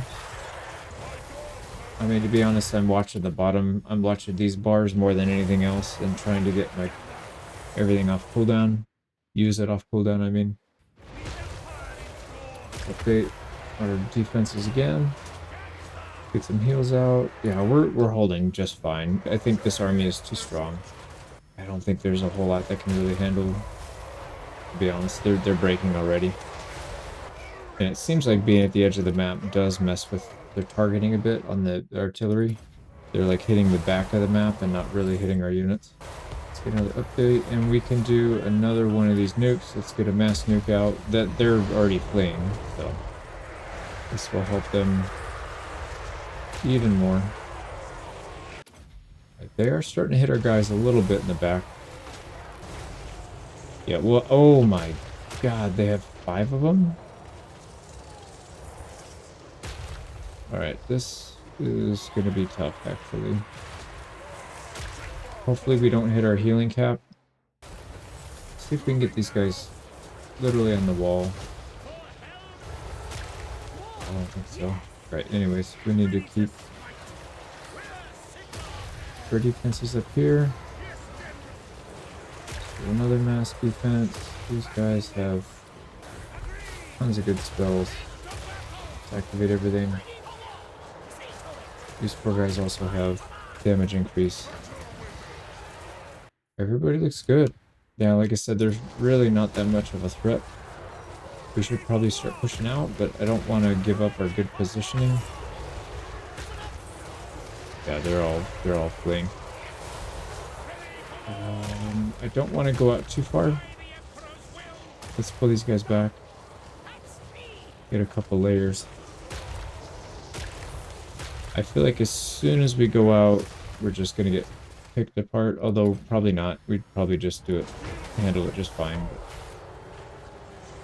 I mean, to be honest, I'm watching the bottom. I'm watching these bars more than anything else and trying to get my everything off cooldown. Use it off cooldown, I mean. Update our defenses again. Get some heals out. Yeah, we're holding just fine. I think this army is too strong. I don't think there's a whole lot that can really handle. To be honest, they're breaking already. And it seems like being at the edge of the map does mess with their targeting a bit on the artillery. They're like hitting the back of the map and not really hitting our units. Let's get another update, and we can do another one of these nukes. Let's get a mass nuke out. That they're already fleeing, so this will help them even more. Right, they are starting to hit our guys a little bit in the back. Yeah, well, oh my god, they have 5 of them? Alright, this is going to be tough, actually. Hopefully we don't hit our healing cap. Let's see if we can get these guys literally on the wall. I don't think so. Right, anyways, we need to keep our defenses up here. So another mass defense. These guys have tons of good spells. Let's activate everything. These poor guys also have damage increase. Everybody looks good. Yeah, like I said, there's really not that much of a threat. We should probably start pushing out, but I don't want to give up our good positioning. Yeah, they're all fleeing. I don't want to go out too far. Let's pull these guys back. Get a couple layers. I feel like as soon as we go out, we're just gonna get picked apart. Although probably not. We'd probably just do it, handle it just fine. But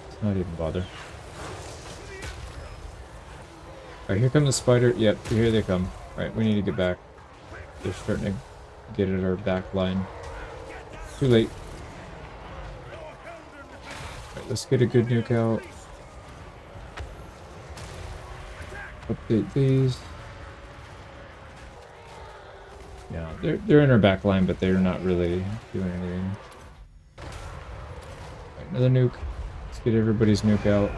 let's not even bother. Alright, here come the spider. Yep, here they come. Alright, we need to get back. They're starting to get at our back line. Too late. Alright, let's get a good nuke out. Update these. Yeah, they're in our back line, but they're not really doing anything. Right, another nuke. Let's get everybody's nuke out.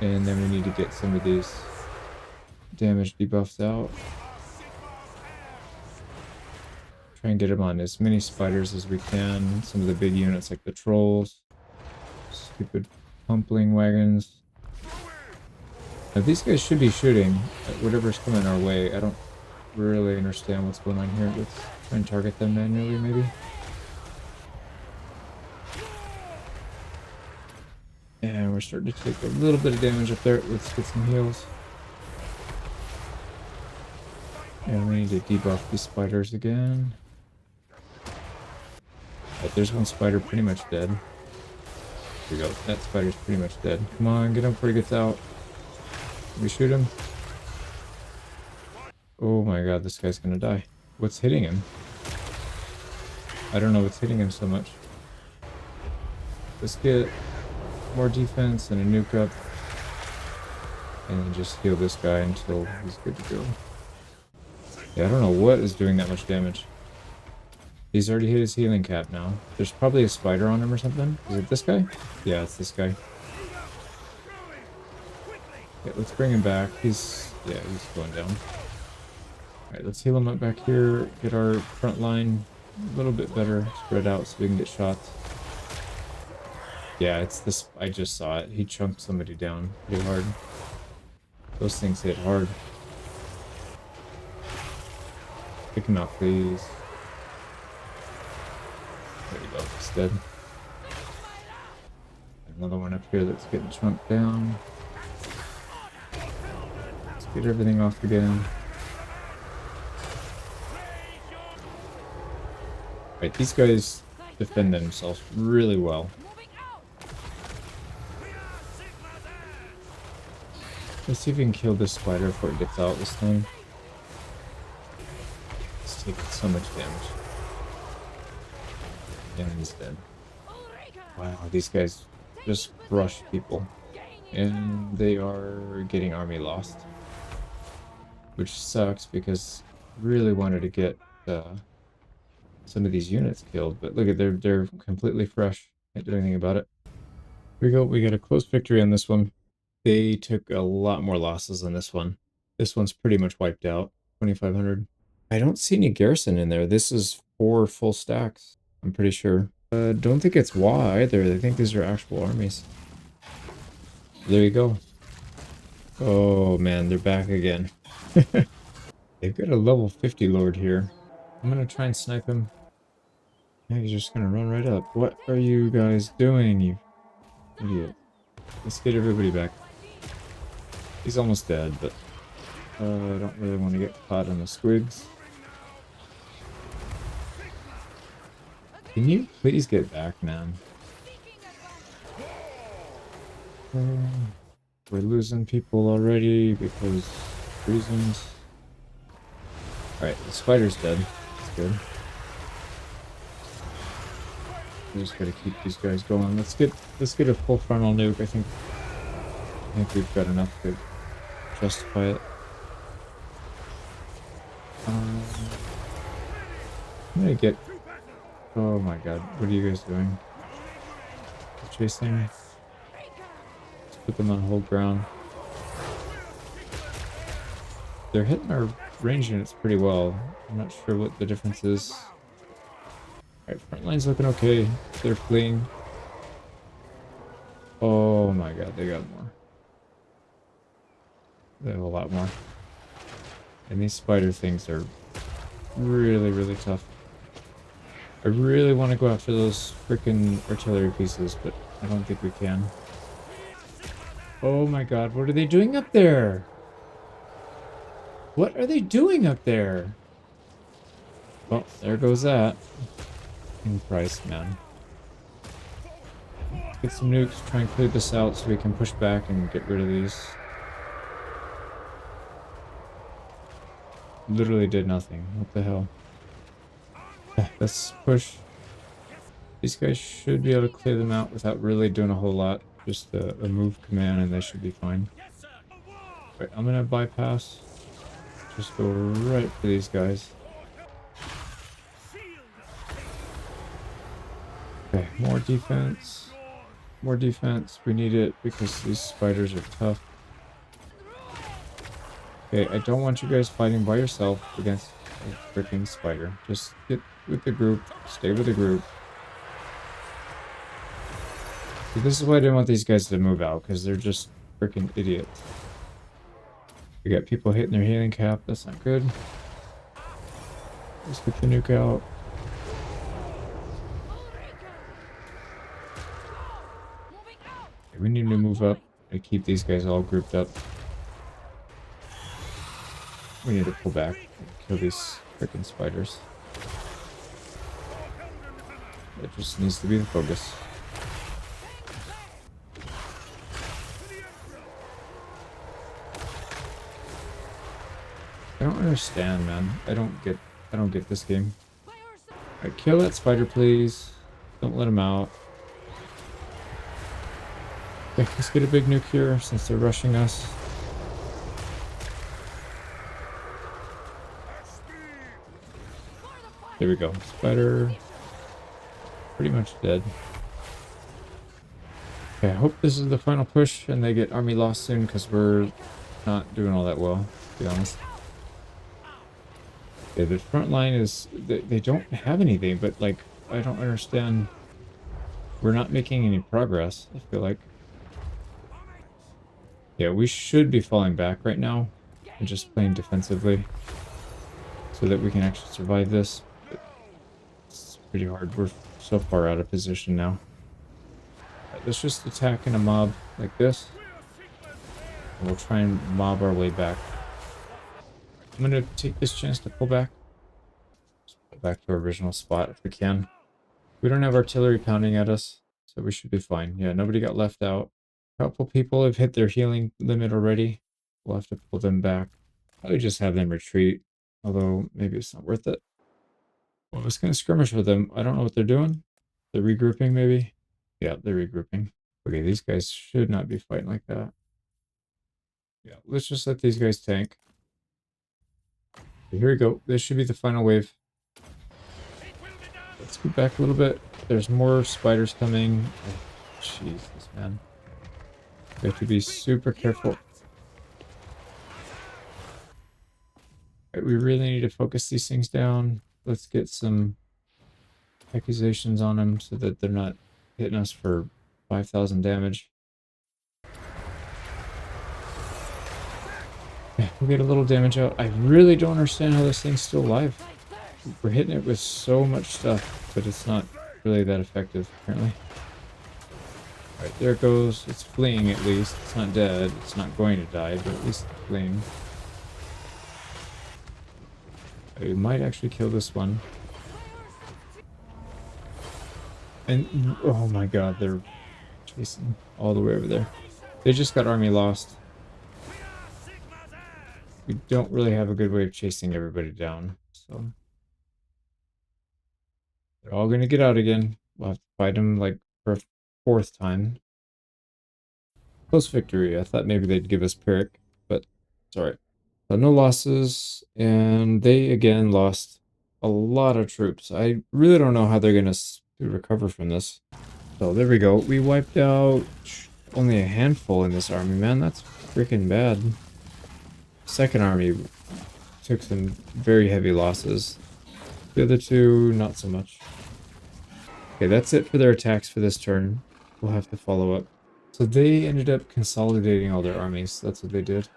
And then we need to get some of these damage debuffs out. Try and get him on as many spiders as we can. Some of the big units like the trolls. Stupid pumpling wagons. Now these guys should be shooting at whatever's coming our way. I don't really understand what's going on here. Let's try and target them manually, maybe. And we're starting to take a little bit of damage up there. Let's get some heals. And we need to debuff these spiders again. Right, there's one spider pretty much dead. Here we go. That spider's pretty much dead. Come on, get him before he gets out. Can we shoot him? Oh my god, this guy's gonna die. What's hitting him? I don't know what's hitting him so much. Let's get more defense and a nuke up. And then just heal this guy until he's good to go. Yeah, I don't know what is doing that much damage. He's already hit his healing cap now. There's probably a spider on him or something. Is it this guy? Yeah, it's this guy. Okay, let's bring him back. He's going down. Alright, let's heal him up back here. Get our front line a little bit better spread out so we can get shots. Yeah, it's this. I just saw it. He chunked somebody down pretty hard. Those things hit hard. Pick him up, please. There you go. He's dead. Another one up here that's getting chunked down. Let's get everything off again. Right, these guys defend themselves really well. Let's see if we can kill this spider before it gets out this time. It's taking so much damage. And he's dead. Wow, these guys just crush people. And they are getting army lost. Which sucks because I really wanted to get some of these units killed. But look at they're completely fresh. Can't do anything about it. Here we go. We got a close victory on this one. They took a lot more losses than this one. This one's pretty much wiped out. 2,500. I don't see any garrison in there. This is 4 full stacks. I'm pretty sure. Don't think it's WA either. I think these are actual armies. There you go. Oh man, they're back again. They've got a level 50 lord here. I'm gonna try and snipe him. Yeah, he's just gonna run right up. What are you guys doing, you idiot? Let's get everybody back. He's almost dead, but I don't really want to get caught in the squigs. Can you please get back, man? We're losing people already because reasons. Alright, the spider's dead. That's good. We just gotta keep these guys going. Let's get a full frontal nuke. I think we've got enough to justify it. I'm gonna get. Oh my god, what are you guys doing? Chasing. Let's put them on hold ground. They're hitting our range units pretty well. I'm not sure what the difference is. Alright, front line's looking okay. They're fleeing. Oh my god, they got more. They have a lot more. And these spider things are really, really tough. I really want to go after those freaking artillery pieces, but I don't think we can. Oh my god, what are they doing up there? What are they doing up there? Well, there goes that. In price, man. Get some nukes, try and clear this out so we can push back and get rid of these. Literally did nothing. What the hell? Let's push. These guys should be able to clear them out without really doing a whole lot. Just a move command and they should be fine. Right, I'm gonna bypass. Just go right for these guys. Okay, more defense. More defense. We need it because these spiders are tough. Okay, I don't want you guys fighting by yourself against a freaking spider. Just get with the group. Stay with the group. See, this is why I didn't want these guys to move out, because they're just freaking idiots. We got people hitting their healing cap. That's not good. Let's get the nuke out. Okay, we need to move up and keep these guys all grouped up. We need to pull back and kill these freaking spiders. That just needs to be the focus. I don't understand, man. I don't get this game. Alright, kill that spider, please. Don't let him out. Okay, let's get a big nuke here since they're rushing us. There we go. Spider pretty much dead. Okay, I hope this is the final push and they get army lost soon, because we're not doing all that well, to be honest. Yeah, the front line is... They don't have anything, but, like, I don't understand. We're not making any progress, I feel like. Yeah, we should be falling back right now and just playing defensively so that we can actually survive this. But it's pretty hard. We're so far out of position now. Right, let's just attack in a mob like this. And we'll try and mob our way back. I'm going to take this chance to pull back. Just pull back to our original spot if we can. We don't have artillery pounding at us, so we should be fine. Yeah, nobody got left out. A couple people have hit their healing limit already. We'll have to pull them back. Probably just have them retreat, although maybe it's not worth it. Well, I was going to skirmish with them. I don't know what they're doing. They're regrouping, maybe? Yeah, they're regrouping. Okay, these guys should not be fighting like that. Yeah, let's just let these guys tank. Okay, here we go. This should be the final wave. Let's go back a little bit. There's more spiders coming. Oh, Jesus, man. We have to be super careful. Right, we really need to focus these things down. Let's get some accusations on them so that they're not hitting us for 5,000 damage. Yeah, we'll get a little damage out. I really don't understand how this thing's still alive. We're hitting it with so much stuff, but it's not really that effective, apparently. Alright, there it goes. It's fleeing at least. It's not dead. It's not going to die, but at least it's fleeing. We might actually kill this one. And, oh my god, they're chasing all the way over there. They just got army lost. We don't really have a good way of chasing everybody down, so... They're all gonna get out again. We'll have to fight them, like, for a fourth time. Close victory. I thought maybe they'd give us Pyrrhic, but it's alright. So no losses, and they again lost a lot of troops. I really don't know how they're gonna recover from this. So there we go. We wiped out only a handful in this army, man. That's freaking bad. Second army took some very heavy losses. The other two, not so much. Okay, that's it for their attacks for this turn. We'll have to follow up. So they ended up consolidating all their armies. That's what they did.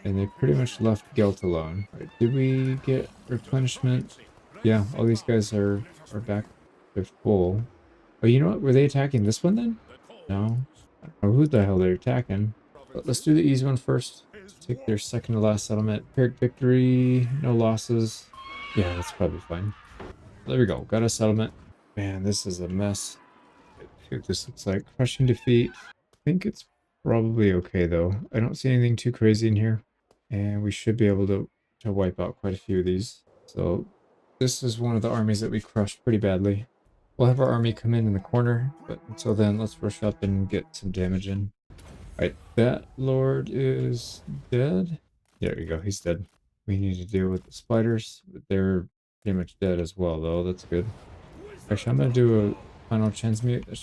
And they pretty much left Gelt alone. Right, did we get replenishment? Yeah, all these guys are back. They're full. Oh, you know what? Were they attacking this one then? No. I don't know who the hell they're attacking. But let's do the easy one first. Take their second to last settlement. Pyrrhic victory. No losses. Yeah, that's probably fine. There we go. Got a settlement. Man, this is a mess. See what this looks like. Crushing defeat. I think it's probably okay though. I don't see anything too crazy in here. And we should be able to wipe out quite a few of these. So this is one of the armies that we crushed pretty badly. We'll have our army come in the corner, but until then, let's rush up and get some damage in. Alright, that lord is dead. There you go, he's dead. We need to deal with the spiders. They're pretty much dead as well, though. That's good. Actually, I'm gonna do a final transmute. That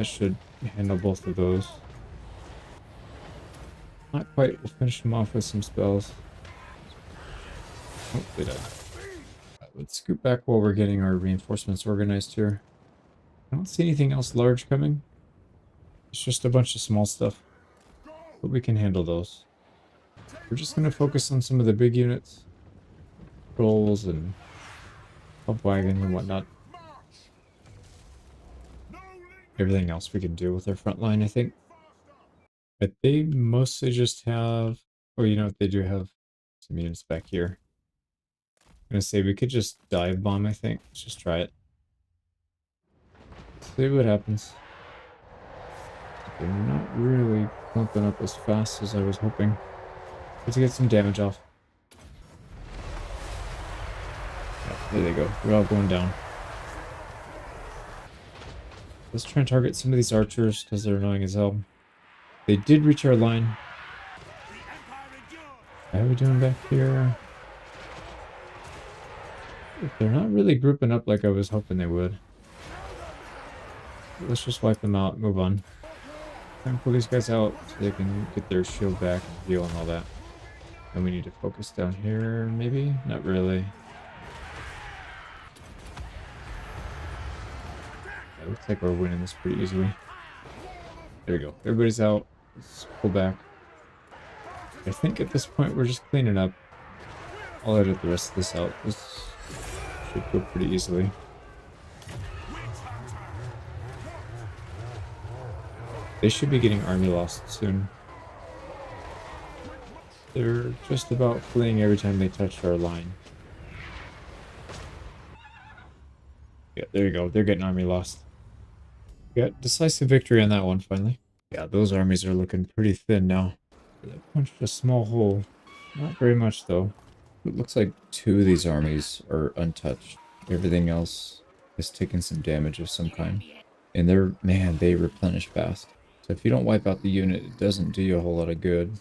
should handle both of those. Not quite. We'll finish them off with some spells. Oh, they died. Let's scoot back while we're getting our reinforcements organized here. I don't see anything else large coming. It's just a bunch of small stuff. But we can handle those. We're just going to focus on some of the big units. Trolls and pump wagons and whatnot. Everything else we can deal with our front line, I think. But they mostly just have... Oh, you know what? They do have some units back here. I'm going to say we could just dive bomb, I think. Let's just try it. See what happens. They're not really pumping up as fast as I was hoping. Let's get some damage off. Yeah, there they go. We're all going down. Let's try and target some of these archers because they're annoying as hell. They did reach our line. How are we doing back here? They're not really grouping up like I was hoping they would. Let's just wipe them out and move on. And pull these guys out so they can get their shield back and heal and all that. And we need to focus down here, maybe? Not really. It looks like we're winning this pretty easily. There we go. Everybody's out. Let's pull back. I think at this point we're just cleaning up. I'll edit the rest of this out. This should go pretty easily. They should be getting army lost soon. They're just about fleeing every time they touch our line. Yeah, there you go. They're getting army lost. Got decisive victory on that one, finally. Yeah, those armies are looking pretty thin now. That punched a small hole. Not very much, though. It looks like 2 of these armies are untouched. Everything else is taking some damage of some kind. And they replenish fast. So if you don't wipe out the unit, it doesn't do you a whole lot of good.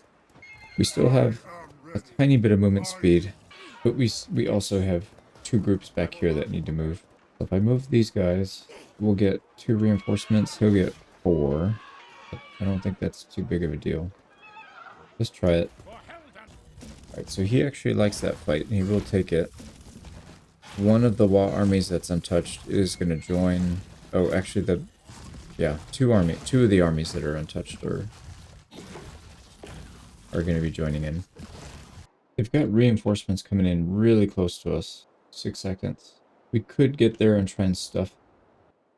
We still have a tiny bit of movement speed, but we also have 2 groups back here that need to move. So if I move these guys, we'll get 2 reinforcements. He'll get 4. But I don't think that's too big of a deal. Let's try it. Alright, so he actually likes that fight, and he will take it. One of the Wa armies that's untouched is going to join... Oh, actually, two of the armies that are untouched are going to be joining in. They've got reinforcements coming in really close to us. 6 seconds. We could get there and try and stuff.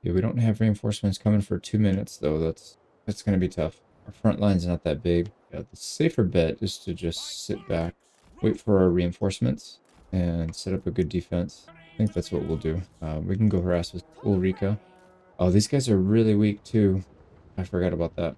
Yeah, we don't have reinforcements coming for 2 minutes, though. That's going to be tough. Our front line's not that big. Yeah, the safer bet is to just sit back, wait for our reinforcements, and set up a good defense. I think that's what we'll do. We can go harass with Ulrika. Oh, these guys are really weak, too. I forgot about that.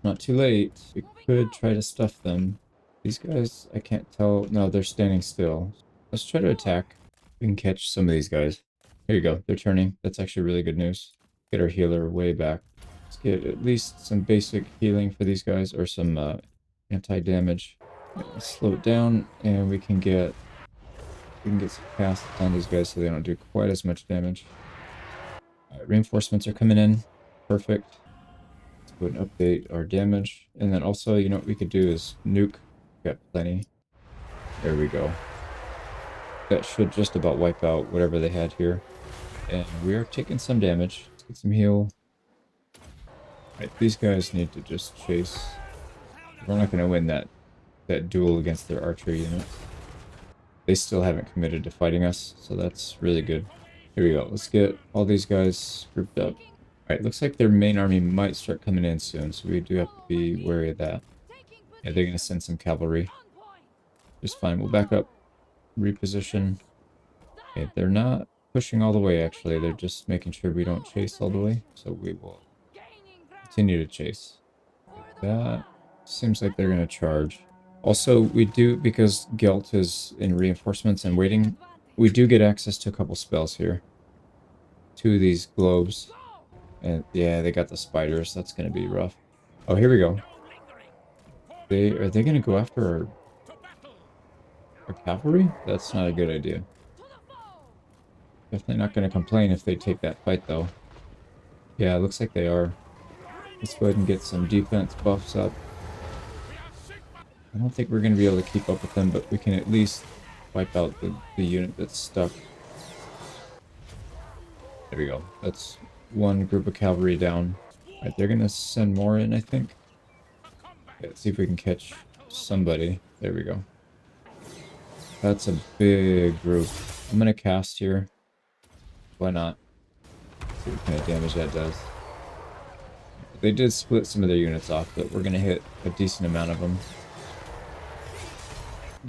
Not too late. We could try to stuff them. These guys, I can't tell. No, they're standing still. Let's try to attack. We can catch some of these guys. Here you go. They're turning. That's actually really good news. Get our healer way back. Let's get at least some basic healing for these guys, or some anti-damage. Slow it down, and we can get some casts on these guys so they don't do quite as much damage. Alright, reinforcements are coming in. Perfect. Let's go ahead and update our damage. And then also, you know what we could do is nuke. Got plenty. There we go. That should just about wipe out whatever they had here. And we are taking some damage. Let's get some heal. Alright, these guys need to just chase. We're not going to win that duel against their archery units. They still haven't committed to fighting us, so that's really good. Here we go. Let's get all these guys grouped up. Alright, looks like their main army might start coming in soon, so we do have to be wary of that. Yeah, they're going to send some cavalry. Just fine. We'll back up. Reposition. Okay, they're not pushing all the way, actually. They're just making sure we don't chase all the way. So we will continue to chase. Like that. Seems like they're going to charge. Also, we do, because Gelt is in reinforcements and waiting, we do get access to a couple spells here. 2 of these globes. And yeah, they got the spiders. That's going to be rough. Oh, here we go. Are they going to go after our cavalry? That's not a good idea. Definitely not going to complain if they take that fight, though. Yeah, it looks like they are. Let's go ahead and get some defense buffs up. I don't think we're going to be able to keep up with them, but we can at least wipe out the unit that's stuck. There we go. That's one group of cavalry down. Alright, they're gonna send more in, I think. Yeah, let's see if we can catch somebody. There we go. That's a big group. I'm gonna cast here. Why not? See what kind of damage that does. They did split some of their units off, but we're gonna hit a decent amount of them.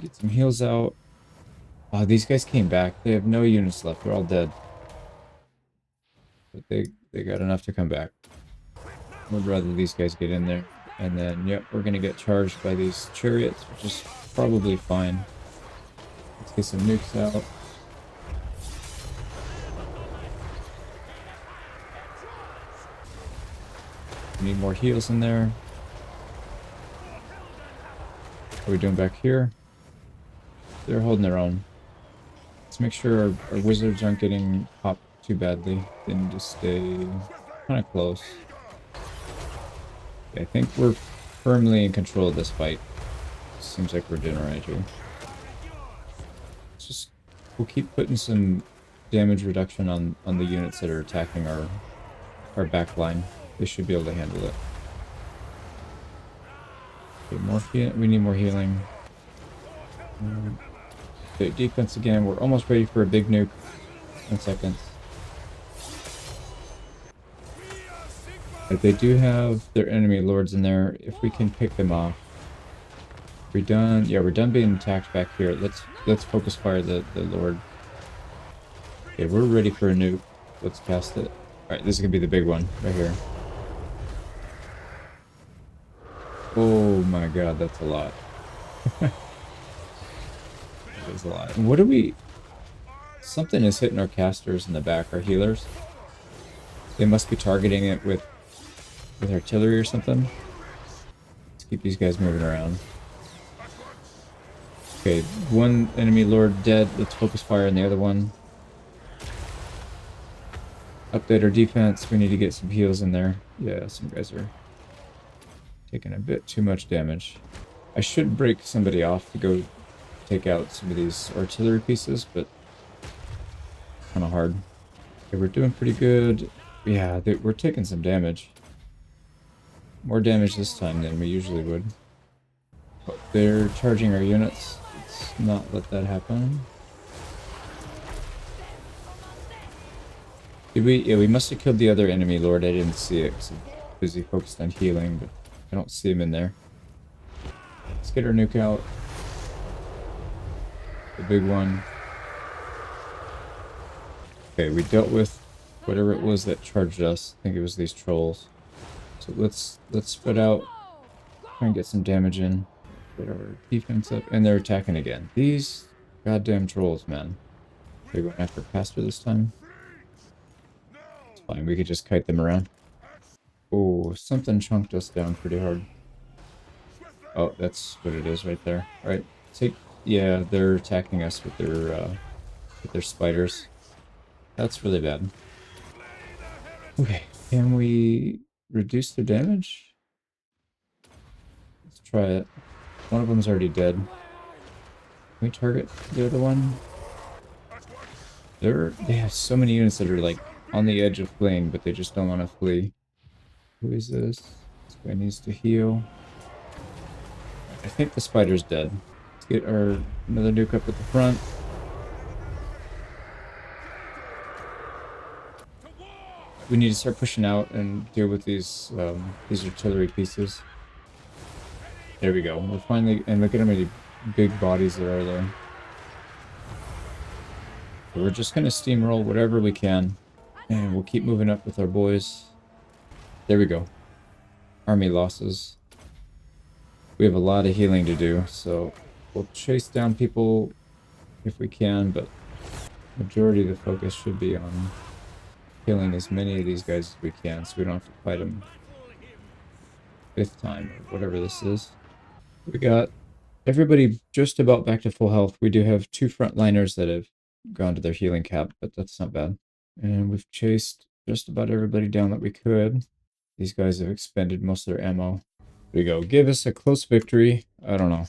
Get some heals out. Oh, these guys came back. They have no units left. They're all dead. But they got enough to come back. Would rather these guys get in there. And then, yep, we're gonna get charged by these chariots, which is probably fine. Let's get some nukes out. We need more heals in there. What are we doing back here? They're holding their own. Let's make sure our wizards aren't getting popped too badly. They need to stay kind of close. Okay, I think we're firmly in control of this fight. Seems like we're doing alright here. We'll keep putting some damage reduction on the units that are attacking our back line. They should be able to handle it. Okay, we need more healing. Okay, defense again. We're almost ready for a big nuke. 10 seconds. But they do have their enemy lords in there. If we can pick them off. We're done. Yeah, we're done being attacked back here. Let's focus fire the lord. Okay, we're ready for a nuke. Let's cast it. Alright, this is gonna be the big one right here. Oh my god, that's a lot. That is a lot. And what do we... Something is hitting our casters in the back, our healers. They must be targeting it with artillery or something. Let's keep these guys moving around. Okay, one enemy lord dead. Let's focus fire on the other one. Update our defense. We need to get some heals in there. Yeah, some guys are taking a bit too much damage. I should break somebody off to go take out some of these artillery pieces, but kind of hard. Okay, we're doing pretty good. Yeah, we're taking some damage. More damage this time than we usually would. But they're charging our units. Let's not let that happen. Did we? Yeah, we must have killed the other enemy lord. I didn't see it because I'm busy focused on healing, but I don't see him in there. Let's get our nuke out. The big one. Okay, we dealt with whatever it was that charged us. I think it was these trolls. So let's spread out. Try and get some damage in. Get our defense up. And they're attacking again. These goddamn trolls, man. They're going after Pastor this time. It's fine, we could just kite them around. Oh, something chunked us down pretty hard. Oh, that's what it is right there. Alright, yeah, they're attacking us with their spiders. That's really bad. Okay, can we reduce their damage? Let's try it. One of them's already dead. Can we target the other one? They have so many units that are like on the edge of fleeing, but they just don't want to flee. Who is this? This guy needs to heal. I think the spider's dead. Let's get another nuke up at the front. We need to start pushing out and deal with these artillery pieces. There we go. We're finally, and look at how many big bodies there are there. So we're just gonna steamroll whatever we can, and we'll keep moving up with our boys. There we go. Army losses. We have a lot of healing to do, so we'll chase down people if we can, but majority of the focus should be on killing as many of these guys as we can, so we don't have to fight them 5th time, or whatever this is. We got everybody just about back to full health. We do have 2 frontliners that have gone to their healing cap, but that's not bad. And we've chased just about everybody down that we could. These guys have expended most of their ammo. There we go. Give us a close victory. I don't know.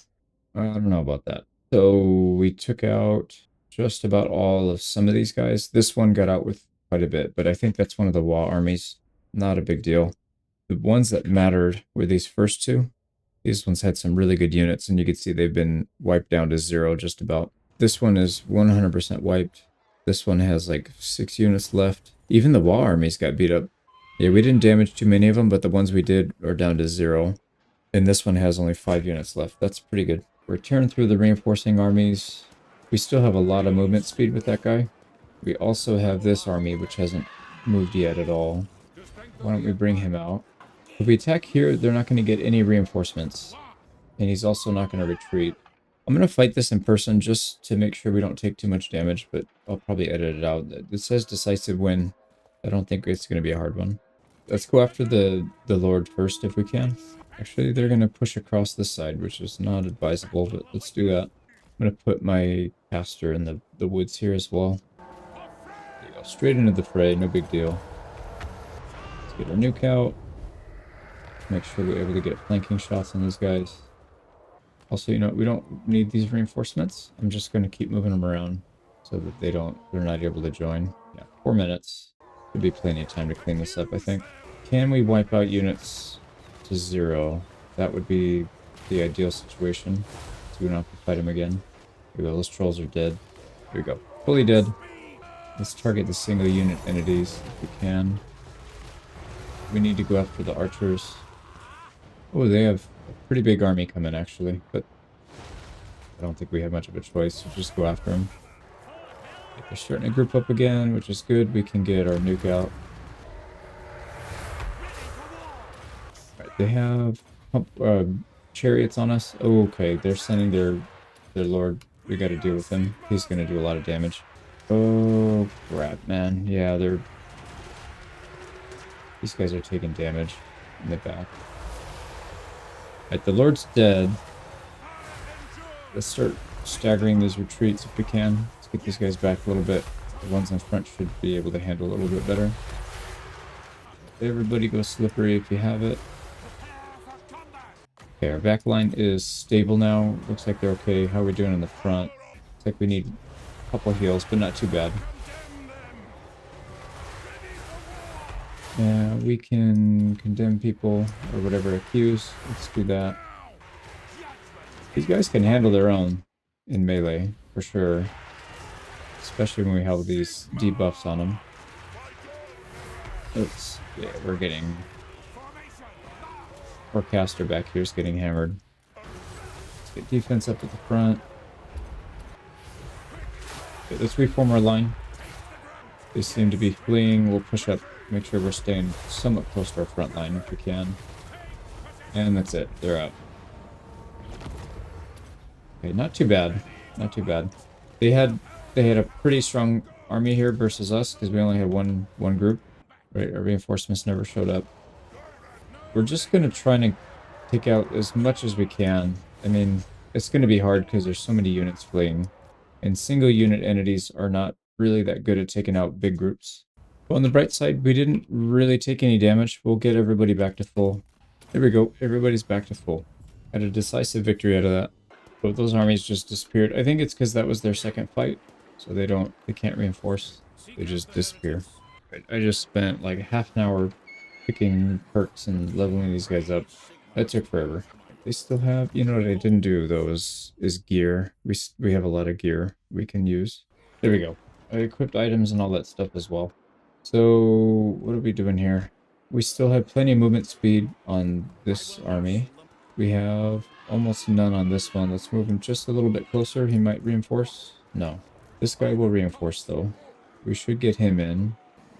I don't know about that. So we took out just about all of some of these guys. This one got out with quite a bit, but I think that's one of the Wa armies. Not a big deal. The ones that mattered were these first two. These ones had some really good units, and you can see they've been wiped down to 0 just about. This one is 100% wiped. This one has like 6 units left. Even the Wa armies got beat up. Yeah, we didn't damage too many of them, but the ones we did are down to 0. And this one has only 5 units left. That's pretty good. We're tearing through the reinforcing armies. We still have a lot of movement speed with that guy. We also have this army, which hasn't moved yet at all. Why don't we bring him out? If we attack here, they're not going to get any reinforcements. And he's also not going to retreat. I'm going to fight this in person just to make sure we don't take too much damage, but I'll probably edit it out. It says decisive win. I don't think it's going to be a hard one. Let's go after the Lord first if we can. Actually, they're going to push across this side, which is not advisable, but let's do that. I'm going to put my caster in the woods here as well. There you go. Straight into the fray, no big deal. Let's get our nuke out. Make sure we're able to get flanking shots on these guys. Also, you know, we don't need these reinforcements. I'm just going to keep moving them around so that they're not able to join. Yeah, 4 minutes. Could be plenty of time to clean this up, I think. Can we wipe out units to 0? That would be the ideal situation. So we don't have to fight them again. Here we go. Those trolls are dead. Here we go. Fully dead. Let's target the single unit entities if we can. We need to go after the archers. Oh, they have a pretty big army coming, actually, but I don't think we have much of a choice. We'll just go after them. They're starting to group up again, which is good. We can get our nuke out. Alright, they have chariots on us. Oh, okay, they're sending their lord. We got to deal with him. He's going to do a lot of damage. Oh, crap, man. Yeah, these guys are taking damage in the back. Alright, the Lord's dead. Let's start staggering these retreats if we can. Let's get these guys back a little bit. The ones in front should be able to handle a little bit better. Everybody go slippery if you have it. Okay, our back line is stable now. Looks like they're okay. How are we doing in the front? Looks like we need a couple heals, but not too bad. Yeah, we can condemn people or whatever, accuse. Let's do that. These guys can handle their own in melee, for sure. Especially when we have these debuffs on them. Oops. Yeah, we're getting... Our caster back here is getting hammered. Let's get defense up at the front. Okay, let's reform our line. They seem to be fleeing. We'll push up. Make sure we're staying somewhat close to our front line if we can. And that's it. They're out. Okay, not too bad. Not too bad. They had a pretty strong army here versus us because we only had one group. Right, our reinforcements never showed up. We're just gonna try to take out as much as we can. I mean, it's gonna be hard because there's so many units fleeing, and single unit entities are not really that good at taking out big groups. But on the bright side, we didn't really take any damage. We'll get everybody back to full. There we go. Everybody's back to full. Had a decisive victory out of that. Both those armies just disappeared. I think it's because that was their second fight, so they can't reinforce. They just disappear. I just spent like half an hour picking perks and leveling these guys up. That took forever. They still have, you know what I didn't do though is gear. We have a lot of gear we can use. There we go. I equipped items and all that stuff as well. So what are we doing here? We still have plenty of movement speed on this army. We have almost none on this one. Let's move him just a little bit closer. He might reinforce. No. This guy will reinforce though. We should get him in.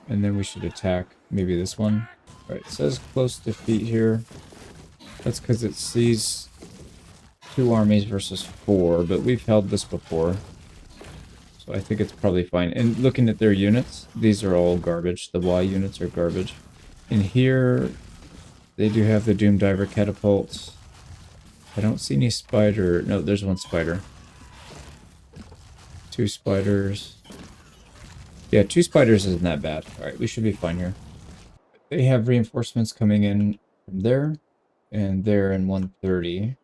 And then we should attack maybe this one. Alright, it says close defeat here. That's because it sees 2 armies versus 4, but we've held this before. So I think it's probably fine. And looking at their units, these are all garbage. The Y units are garbage. In here, they do have the Doom Diver catapults. I don't see any spider. No, there's one spider. 2 spiders. Yeah, 2 spiders isn't that bad. Alright, we should be fine here. They have reinforcements coming in from there and there in 130.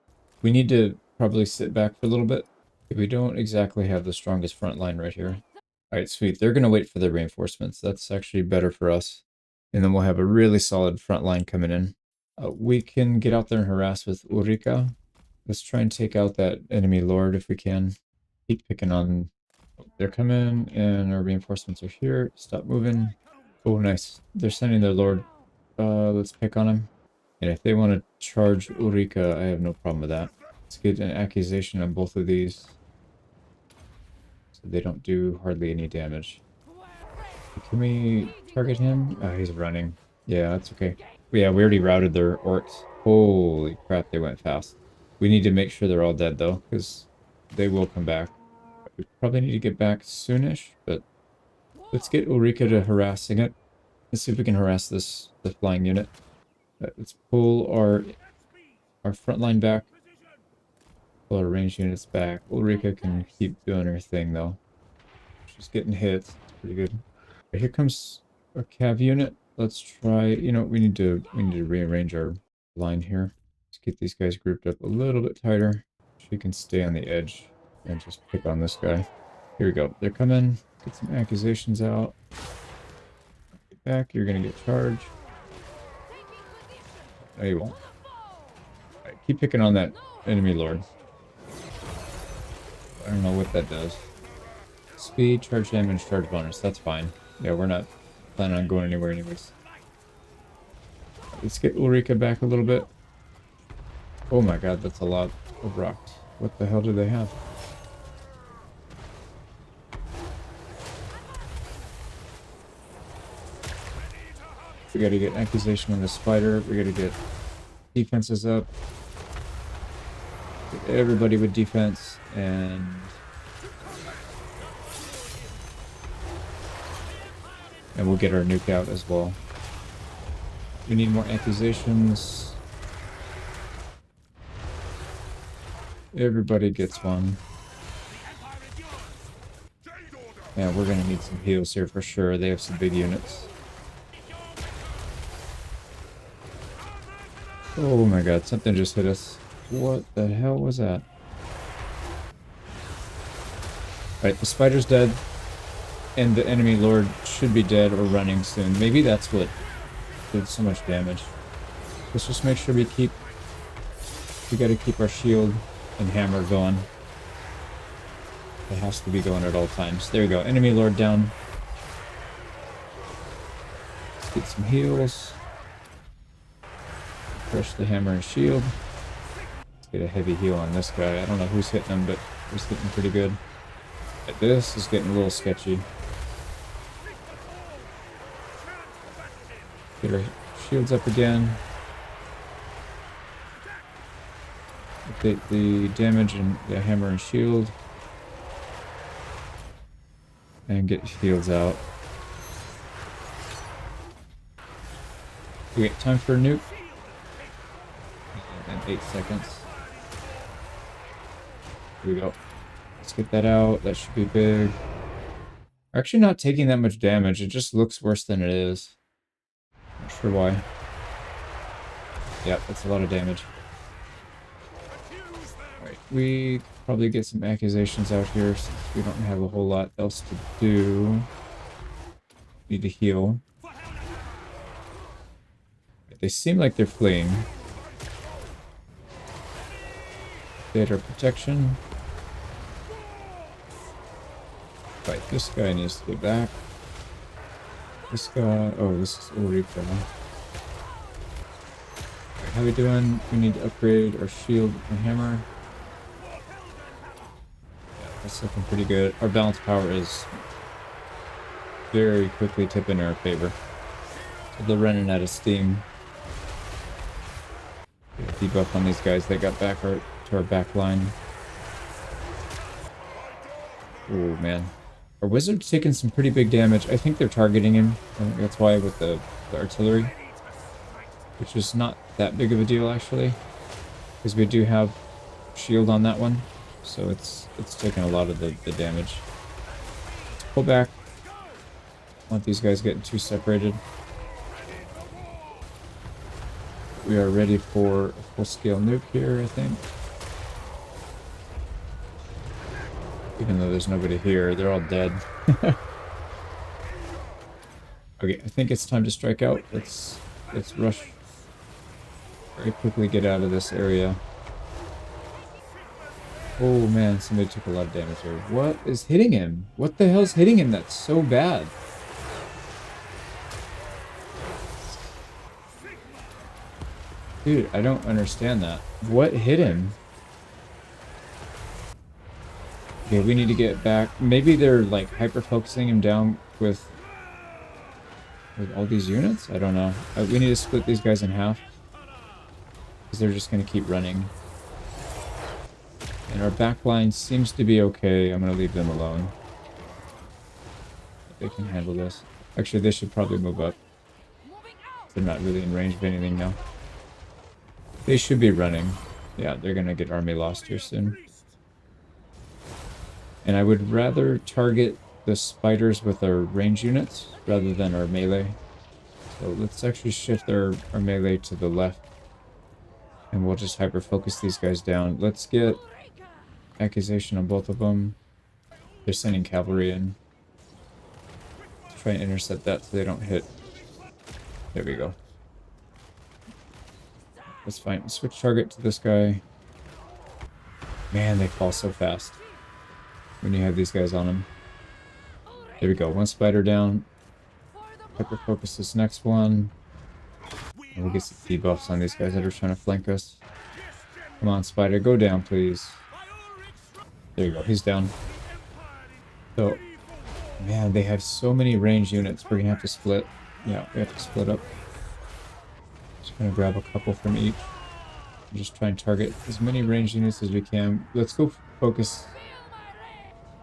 We need to probably sit back for a little bit We don't exactly have the strongest front line right here. Alright, sweet. They're going to wait for their reinforcements. That's actually better for us. And then we'll have a really solid front line coming in. We can get out there and harass with Ulrika. Let's try and take out that enemy lord if we can. Keep picking on... They're coming, and our reinforcements are here. Stop moving. Oh, nice. They're sending their lord. Let's pick on him. And if they want to charge Ulrika, I have no problem with that. Let's get an accusation on both of these, so they don't do hardly any damage. Can we target him? Oh, he's running. Yeah, that's okay. Yeah, we already routed their orcs. Holy crap, they went fast. We need to make sure they're all dead, though, because they will come back. We probably need to get back soonish, but let's get Ulrika to harassing it. Let's see if we can harass the flying unit. Let's pull our front line back. Pull our ranged units back. Ulrika can keep doing her thing, though. She's getting hit. It's pretty good. Here comes our cav unit. Let's try, you know, we need to rearrange our line here. Let's get these guys grouped up a little bit tighter. She can stay on the edge and just pick on this guy. Here we go. They're coming. Get some accusations out. Get back. You're gonna get charged. No, you won't. Alright, keep picking on that enemy lord. I don't know what that does. Speed, charge damage, charge bonus. That's fine. Yeah, we're not planning on going anywhere anyways. Let's get Ulrika back a little bit. Oh my god, that's a lot of rocks. What the hell do they have? We gotta get accusation on the spider. We gotta get defenses up. Get everybody with defense, and we'll get our nuke out as well. We need more accusations. Everybody gets one. Yeah, we're gonna need some heals here for sure. They have some big units. Oh my god, something just hit us. What the hell was that? Alright, the spider's dead. And the enemy lord should be dead or running soon. Maybe that's what did so much damage. Let's just make sure we gotta keep our shield and hammer going. It has to be going at all times. There we go. Enemy lord down. Let's get some heals. Crush the hammer and shield. Let's get a heavy heal on this guy. I don't know who's hitting him, but he's hitting pretty good. But this is getting a little sketchy. Get our shields up again. Update the damage and the hammer and shield. And get shields out. Wait, time for a nuke. And 8 seconds. Here we go. Let's get that out. That should be big. We're actually not taking that much damage. It just looks worse than it is. Not sure why. Yeah, that's a lot of damage. Alright, we could probably get some accusations out here since we don't have a whole lot else to do. Need to heal. They seem like they're fleeing. Get our protection. Right, this guy needs to get back. This guy... Oh, this is Ulrika. Right, how we doing? We need to upgrade our shield and hammer. Yeah, that's looking pretty good. Our balance power is very quickly tipping in our favor. So they're running out of steam. Debuff on these guys. They got back to our back line. Oh, man. Our wizard's taking some pretty big damage. I think they're targeting him. I think that's why with the artillery. Which is not that big of a deal, actually. Because we do have shield on that one. So it's taking a lot of the damage. Let's pull back. I want these guys getting too separated. We are ready for a full-scale nuke here, I think. Even though there's nobody here, they're all dead. Okay, I think it's time to strike out. Let's rush. Very quickly get out of this area. Oh man, somebody took a lot of damage here. What is hitting him? What the hell's hitting him? That's so bad. Dude, I don't understand that. What hit him? Okay, we need to get back. Maybe they're like hyper-focusing him down with all these units? I don't know. We need to split these guys in half. Because they're just going to keep running. And our back line seems to be okay. I'm going to leave them alone. They can handle this. Actually, they should probably move up. They're not really in range of anything now. They should be running. Yeah, they're going to get army lost here soon. And I would rather target the spiders with our range units rather than our melee. So let's actually shift our melee to the left. And we'll just hyper-focus these guys down. Let's get accusation on both of them. They're sending cavalry in. Try and intercept that so they don't hit. There we go. That's fine. Switch target to this guy. Man, they fall so fast when you have these guys on them. There we go. One spider down. Hyper-focus this next one. And we'll get some debuffs on these guys that are trying to flank us. Come on, spider. Go down, please. There you go. He's down. So, man, they have so many range units. We're going to have to split. Yeah, we have to split up. Just going to grab a couple from each. And just try and target as many range units as we can. Let's go focus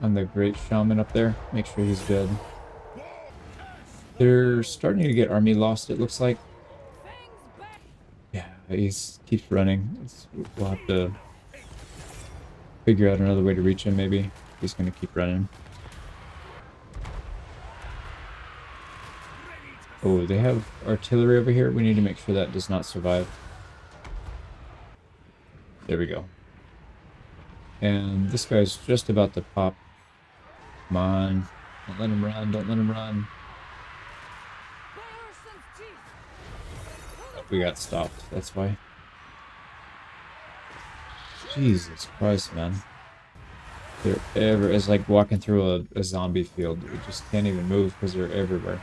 on the Great Shaman up there. Make sure he's dead. They're starting to get army lost, it looks like. Yeah, he keeps running. We'll have to figure out another way to reach him, maybe. He's going to keep running. Oh, they have artillery over here. We need to make sure that does not survive. There we go. And this guy's just about to pop. Come on. Don't let him run. Don't let him run. Oh, we got stopped. That's why. Jesus Christ, man. It's like walking through a zombie field. We just can't even move because they're everywhere.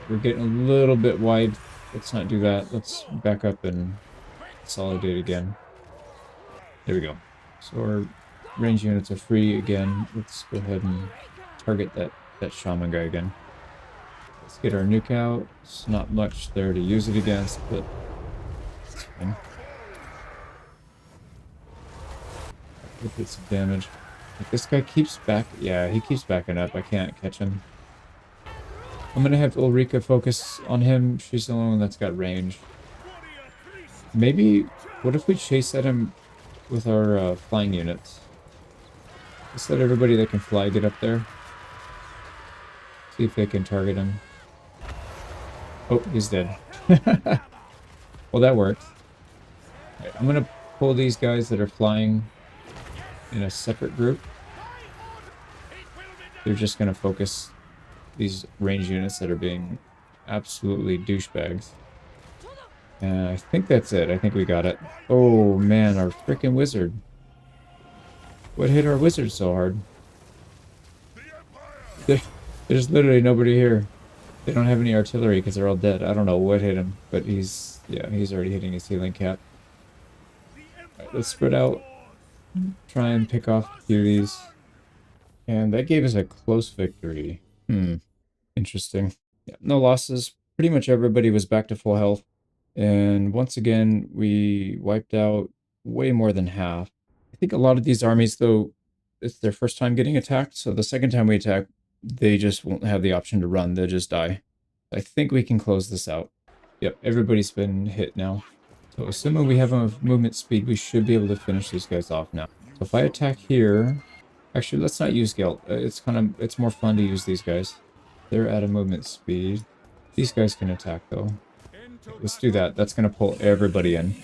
We're getting a little bit wide. Let's not do that. Let's back up and consolidate again. There we go. So our range units are free again. Let's go ahead and target that shaman guy again. Let's get our nuke out. It's not much there to use it against, but it's fine. We'll get some damage. If this guy keeps back, yeah, he keeps backing up. I can't catch him. I'm gonna have Ulrika focus on him. She's the only one that's got range. Maybe, what if we chase at him with our flying units? Just let everybody that can fly get up there. See if they can target him. Oh, he's dead. Well, that worked. Right, I'm gonna pull these guys that are flying in a separate group. They're just gonna focus these range units that are being absolutely douchebags. And I think that's it. I think we got it. Oh man, our freaking wizard. What hit our wizard so hard? There's literally nobody here. They don't have any artillery because they're all dead. I don't know what hit him, but he's already hitting his healing cap. Alright, let's spread out. Try and pick off a few of these. And that gave us a close victory. Interesting. Yeah, no losses. Pretty much everybody was back to full health. And once again, we wiped out way more than half. I think a lot of these armies, though, it's their first time getting attacked. So the second time we attack, they just won't have the option to run. They'll just die. I think we can close this out. Yep, everybody's been hit now. So assuming we have enough movement speed, we should be able to finish these guys off now. So if I attack here... Actually, let's not use Guilt. It's more fun to use these guys. They're at a movement speed. These guys can attack, though. Let's do that. That's going to pull everybody in.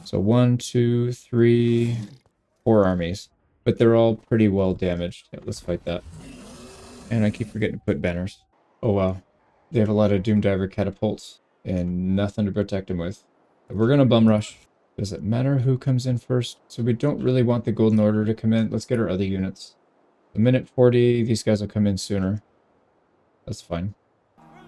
So 1, 2, 3, 4 armies. but they're all pretty well damaged. Yeah, let's fight that. And I keep forgetting to put banners. Oh wow. They have a lot of Doom Diver catapults and nothing to protect them with. We're gonna bum rush. Does it matter who comes in first? So we don't really want the Golden Order to come in. Let's get our other units. A minute 40, these guys will come in sooner. That's fine.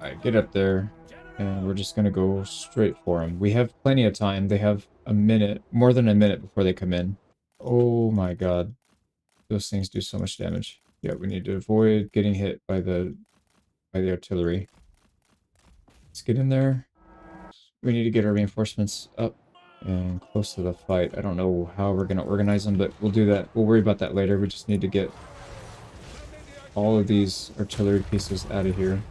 Alright, get up there. And we're just gonna go straight for them. We have plenty of time. They have a minute, more than a minute before they come in. Oh my god. Those things do so much damage. Yeah, we need to avoid getting hit by the artillery. Let's get in there. We need to get our reinforcements up and close to the fight. I don't know how we're gonna organize them, but we'll do that. We'll worry about that later. We just need to get all of these artillery pieces out of here.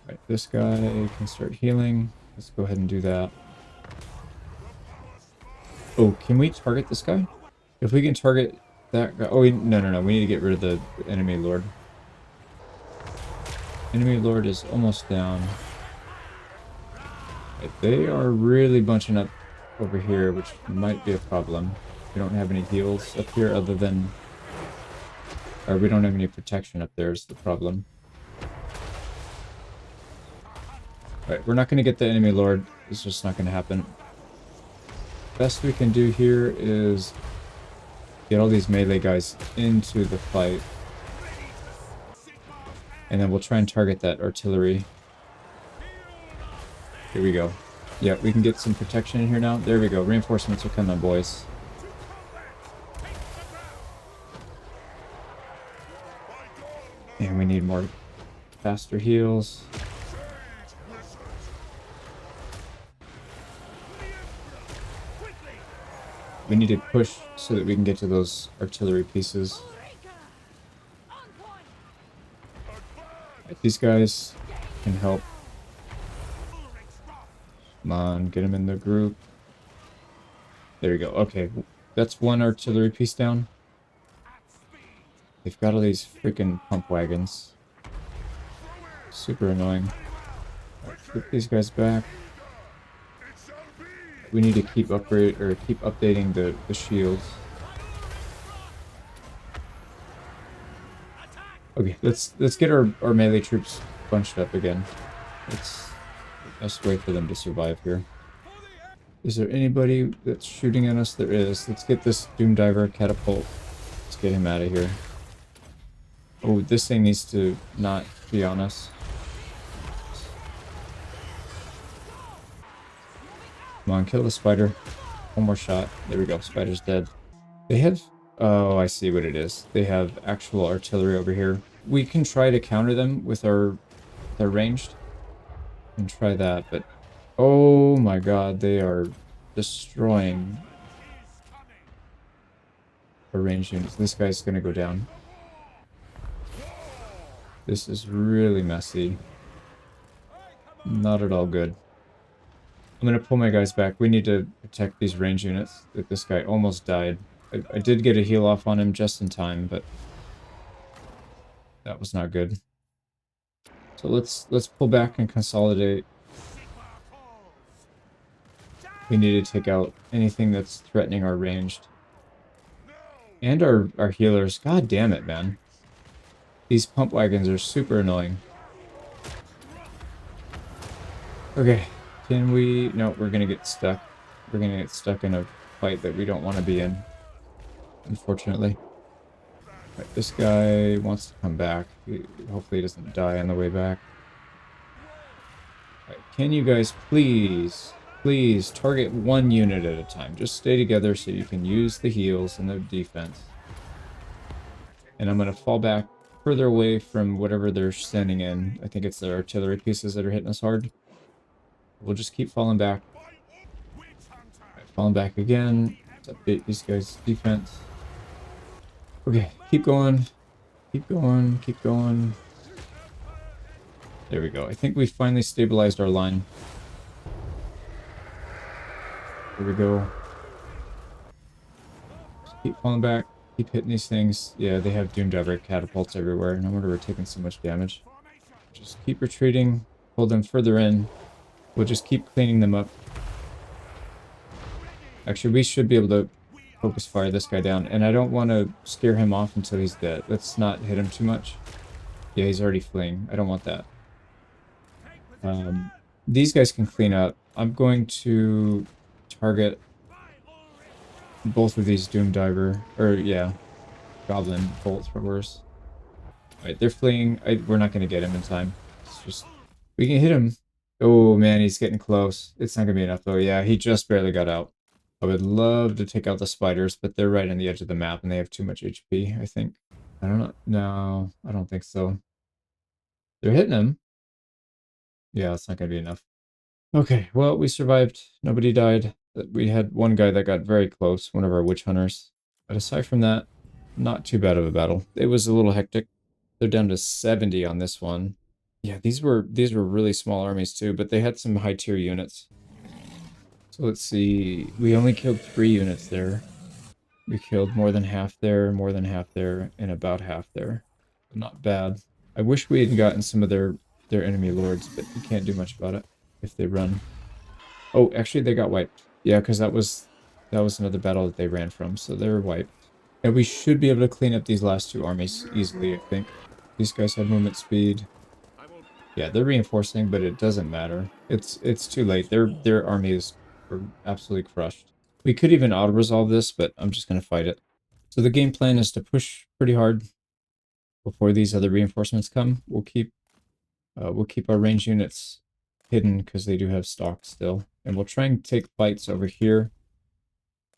Right, this guy can start healing. Let's go ahead and do that. Oh, can we target this guy? If we can target that guy... Oh, no. We need to get rid of the enemy lord. Enemy lord is almost down. Right, they are really bunching up over here, which might be a problem. We don't have any heals up here other than... Or we don't have any protection up there is the problem. Right, we're not going to get the enemy lord. It's just not going to happen. Best we can do here is get all these melee guys into the fight. And then we'll try and target that artillery. Here we go. Yeah, we can get some protection in here now. There we go. Reinforcements are coming, boys. And we need more faster heals. We need to push so that we can get to those artillery pieces. Right, these guys can help. Come on, get them in the group. There we go. Okay, that's one artillery piece down. They've got all these freaking pump wagons. Super annoying. Right, put these guys back. We need to keep updating the shields. Okay, let's get our melee troops bunched up again. Let's wait for them to survive here. Is there anybody that's shooting at us? There is. Let's get this Doom Diver catapult. Let's get him out of here. Oh, this thing needs to not be on us. Come on, kill the spider. One more shot. There we go. Spider's dead. They have... Oh, I see what it is. They have actual artillery over here. We can try to counter them with their ranged. And try that, but... Oh my god, they are destroying our ranged units. This guy's gonna go down. This is really messy. Not at all good. I'm gonna pull my guys back. We need to protect these range units. This guy almost died. I did get a heal off on him just in time, but that was not good. So let's pull back and consolidate. We need to take out anything that's threatening our ranged. And our healers. God damn it, man. These pump wagons are super annoying. Okay. Can we... No, we're gonna get stuck. We're gonna get stuck in a fight that we don't want to be in. Unfortunately. Right, this guy wants to come back. Hopefully he doesn't die on the way back. Right, can you guys please target one unit at a time. Just stay together so you can use the heals and the defense. And I'm going to fall back further away from whatever they're standing in. I think it's the artillery pieces that are hitting us hard. We'll just keep falling back. Right, falling back again. Let's update these guys' defense. Okay, keep going. Keep going. Keep going. There we go. I think we finally stabilized our line. Here we go. Just keep falling back. Keep hitting these things. Yeah, they have Doom Diver catapults everywhere. No wonder we're taking so much damage. Just keep retreating. Pull them further in. We'll just keep cleaning them up. Actually, we should be able to focus fire this guy down. And I don't want to scare him off until he's dead. Let's not hit him too much. Yeah, he's already fleeing. I don't want that. These guys can clean up. I'm going to target both of these Doom Diver, or yeah, Goblin bolts for worse. Alright, they're fleeing. We're not going to get him in time. It's just, we can hit him. Oh man, he's getting close. It's not going to be enough though. Yeah, he just barely got out. I would love to take out the spiders, but they're right on the edge of the map and they have too much HP, I think. I don't know. No, I don't think so. They're hitting him. Yeah, it's not going to be enough. Okay, well, we survived. Nobody died. We had one guy that got very close, one of our witch hunters. But aside from that, not too bad of a battle. It was a little hectic. They're down to 70 on this one. Yeah, these were really small armies too, but they had some high tier units. So let's see. We only killed 3 units there. We killed more than half there, and about half there. Not bad. I wish we had gotten some of their enemy lords, but you can't do much about it if they run. Oh, actually they got wiped. Yeah, because that was another battle that they ran from, so they're wiped. And we should be able to clean up these last 2 armies easily, I think. These guys have movement speed. Yeah, they're reinforcing, but it doesn't matter. It's too late. Their armies were absolutely crushed. We could even auto-resolve this, but I'm just going to fight it. So the game plan is to push pretty hard before these other reinforcements come. We'll keep our range units hidden because they do have stock still. And we'll try and take fights over here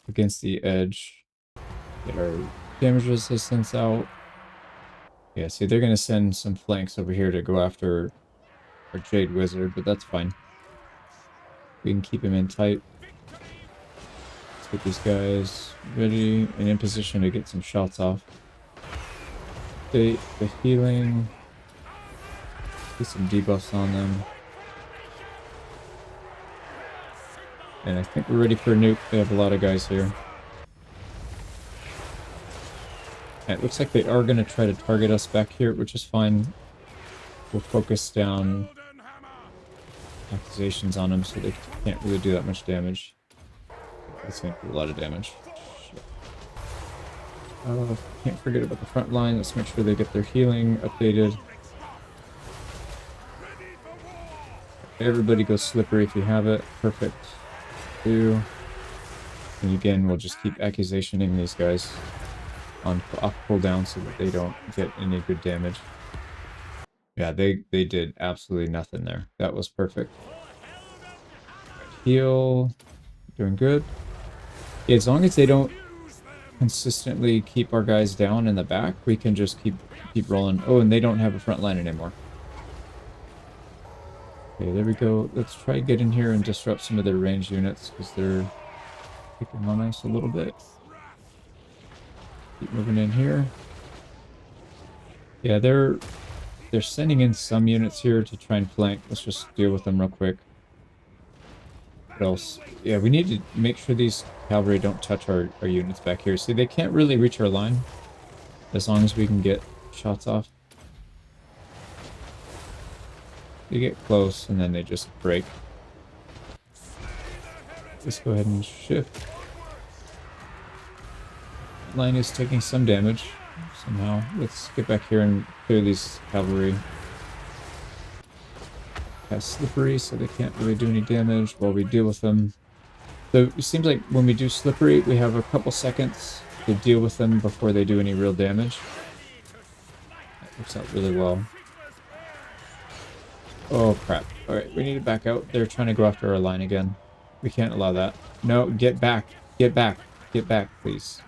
against the edge. Get our damage resistance out. Yeah, see, they're going to send some flanks over here to go after our Jade Wizard, but that's fine. We can keep him in tight. Let's get these guys ready and in position to get some shots off. The healing. Get some debuffs on them. And I think we're ready for a nuke. They have a lot of guys here. And it looks like they are going to try to target us back here, which is fine. We'll focus down accusations on them so they can't really do that much damage. That's going to do a lot of damage. Can't forget about the front line. Let's make sure they get their healing updated. Everybody go slippery if you have it. Perfect. And again, we'll just keep accusationing these guys off cooldown so that they don't get any good damage. Yeah, they did absolutely nothing there. That was perfect. Heal. Doing good. Yeah, as long as they don't consistently keep our guys down in the back, we can just keep rolling. Oh, and they don't have a front line anymore. Okay, there we go. Let's try to get in here and disrupt some of their ranged units because they're picking on us a little bit. Keep moving in here. Yeah, they're sending in some units here to try and flank. Let's just deal with them real quick. What else? Yeah, we need to make sure these cavalry don't touch our units back here. See, they can't really reach our line as long as we can get shots off. They get close and then they just break. Let's go ahead and shift. Line is taking some damage somehow. Let's get back here and clear these cavalry. Cast slippery so they can't really do any damage while we deal with them. So it seems like when we do slippery, we have a couple seconds to deal with them before they do any real damage. That works out really well. Oh crap. Alright, we need to back out. They're trying to go after our line again. We can't allow that. No, get back. Get back. Get back, please.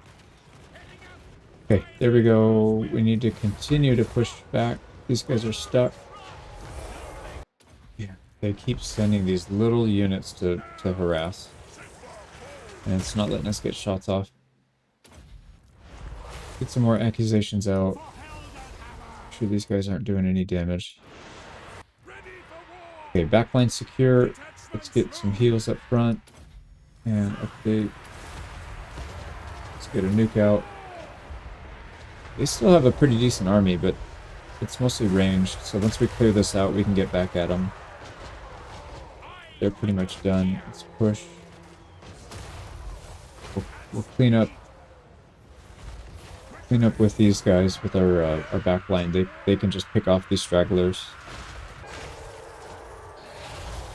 Okay, there we go. We need to continue to push back. These guys are stuck. Yeah, they keep sending these little units to harass. And it's not letting us get shots off. Get some more accusations out. Make sure these guys aren't doing any damage. Okay, backline secure. Let's get some heals up front. And update. Let's get a nuke out. They still have a pretty decent army, but it's mostly ranged. So once we clear this out, we can get back at them. They're pretty much done. Let's push. We'll clean up clean up with these guys with our back line. They can just pick off these stragglers.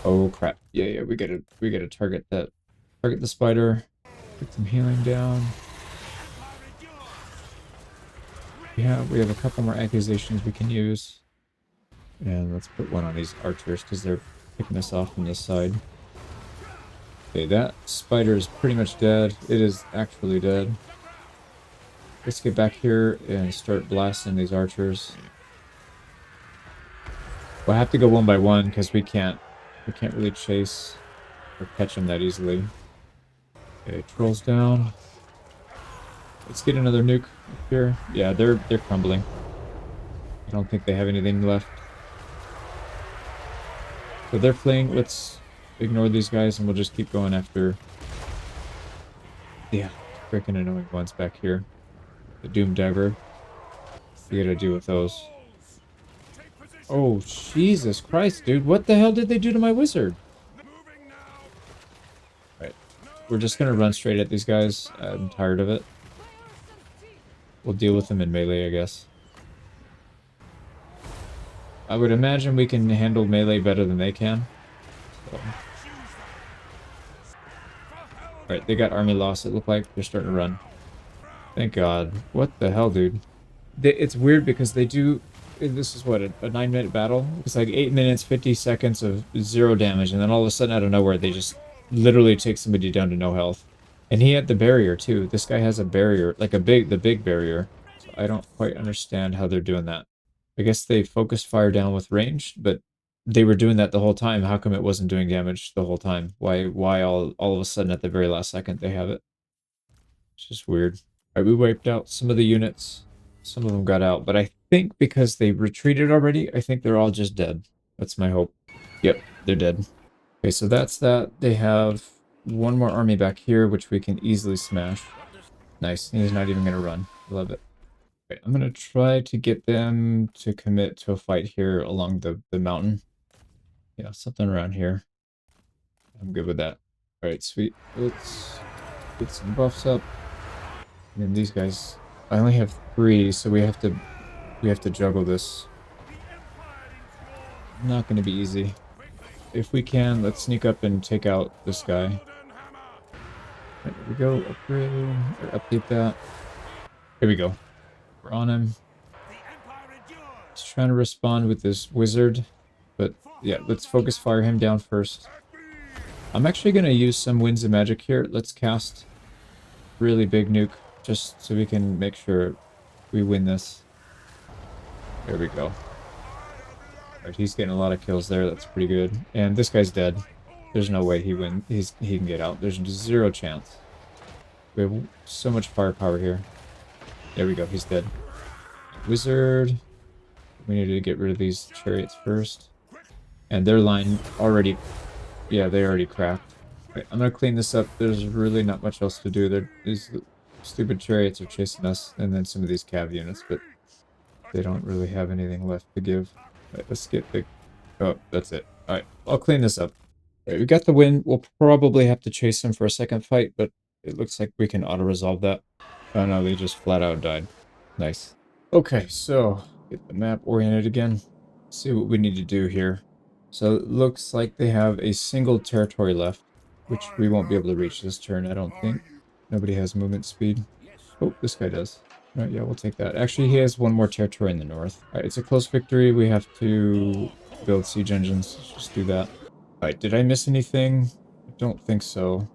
Oh crap! Yeah, we gotta target the spider. Get some healing down. Yeah, we have a couple more accusations we can use. And let's put one on these archers because they're picking us off from this side. Okay, that spider is pretty much dead. It is actually dead. Let's get back here and start blasting these archers. We'll have to go one by one because we can't really chase or catch them that easily. Okay, trolls down. Let's get another nuke up here. Yeah, they're crumbling. I don't think they have anything left. So they're fleeing. Let's ignore these guys and we'll just keep going after. Yeah, freaking annoying ones back here. The Doom Dagger. We gotta deal with those. Oh, Jesus Christ, dude. What the hell did they do to my wizard? Right. We're just gonna run straight at these guys. I'm tired of it. We'll deal with them in melee, I guess. I would imagine we can handle melee better than they can. So. Alright, they got army loss, it looked like. They're starting to run. Thank God. What the hell, dude? It's weird because they do... This is what, a 9-minute battle? It's like 8 minutes, 50 seconds of 0 damage, and then all of a sudden, out of nowhere, they just literally take somebody down to no health. And he had the barrier, too. This guy has a barrier, like the big barrier. So I don't quite understand how they're doing that. I guess they focused fire down with range, but they were doing that the whole time. How come it wasn't doing damage the whole time? Why all of a sudden at the very last second they have it? It's just weird. All right, we wiped out some of the units. Some of them got out, but I think because they retreated already, I think they're all just dead. That's my hope. Yep, they're dead. Okay, so that's that. They have one more army back here, which we can easily smash. Nice. He's not even going to run. Love it. Okay, I'm going to try to get them to commit to a fight here along the mountain. Yeah, something around here. I'm good with that. All right, sweet. Let's get some buffs up. And then these guys, I only have 3, so we have to juggle this. Not going to be easy. If we can, let's sneak up and take out this guy. Right, there we go. Upgrade or update that. Here we go. We're on him. He's trying to respond with this wizard, but yeah, let's focus fire him down first. I'm actually going to use some Winds of Magic here. Let's cast really big nuke just so we can make sure we win this. There we go. Alright, he's getting a lot of kills there. That's pretty good. And this guy's dead. There's no way he can get out. There's 0 chance. We have so much firepower here. There we go. He's dead. Wizard. We need to get rid of these chariots first. And their line already... Yeah, they already cracked. Right, I'm going to clean this up. There's really not much else to do. These stupid chariots are chasing us. And then some of these cav units. But they don't really have anything left to give. Right, let's get the... Oh, that's it. Alright, I'll clean this up. Right, we got the win. We'll probably have to chase them for a second fight, but it looks like we can auto-resolve that. Oh no, they just flat out died. Nice. Okay, so get the map oriented again. See what we need to do here. So it looks like they have a single territory left, which we won't be able to reach this turn, I don't think. Nobody has movement speed. Oh, this guy does. Right, yeah, we'll take that. Actually, he has one more territory in the north. Alright, it's a close victory. We have to build siege engines. Let's just do that. Alright, did I miss anything? I don't think so.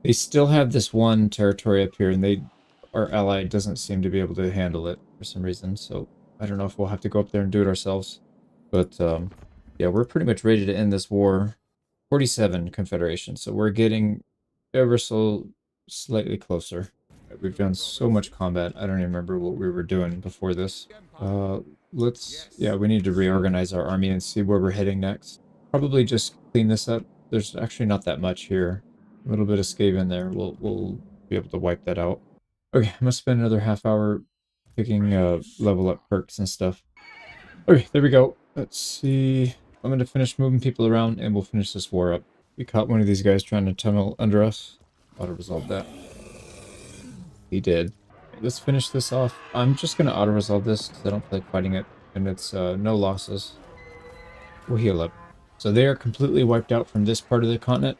They still have this one territory up here, and our ally doesn't seem to be able to handle it for some reason, so I don't know if we'll have to go up there and do it ourselves. But, yeah, we're pretty much ready to end this war. 47 Confederation, so we're getting ever so slightly closer. We've done so much combat, I don't even remember what we were doing before this. Yeah, we need to reorganize our army and see where we're heading next. Probably just clean this up. There's actually not that much here. A little bit of scave in there. We'll be able to wipe that out. Okay, I'm gonna spend another half hour picking level up perks and stuff. Okay, there we go. Let's see. I'm gonna finish moving people around and we'll finish this war up. We caught one of these guys trying to tunnel under us. Ought to resolve that. He did. Let's finish this off. I'm just gonna auto-resolve this because I don't feel like fighting it, and it's no losses. We'll heal up. So they are completely wiped out from this part of the continent.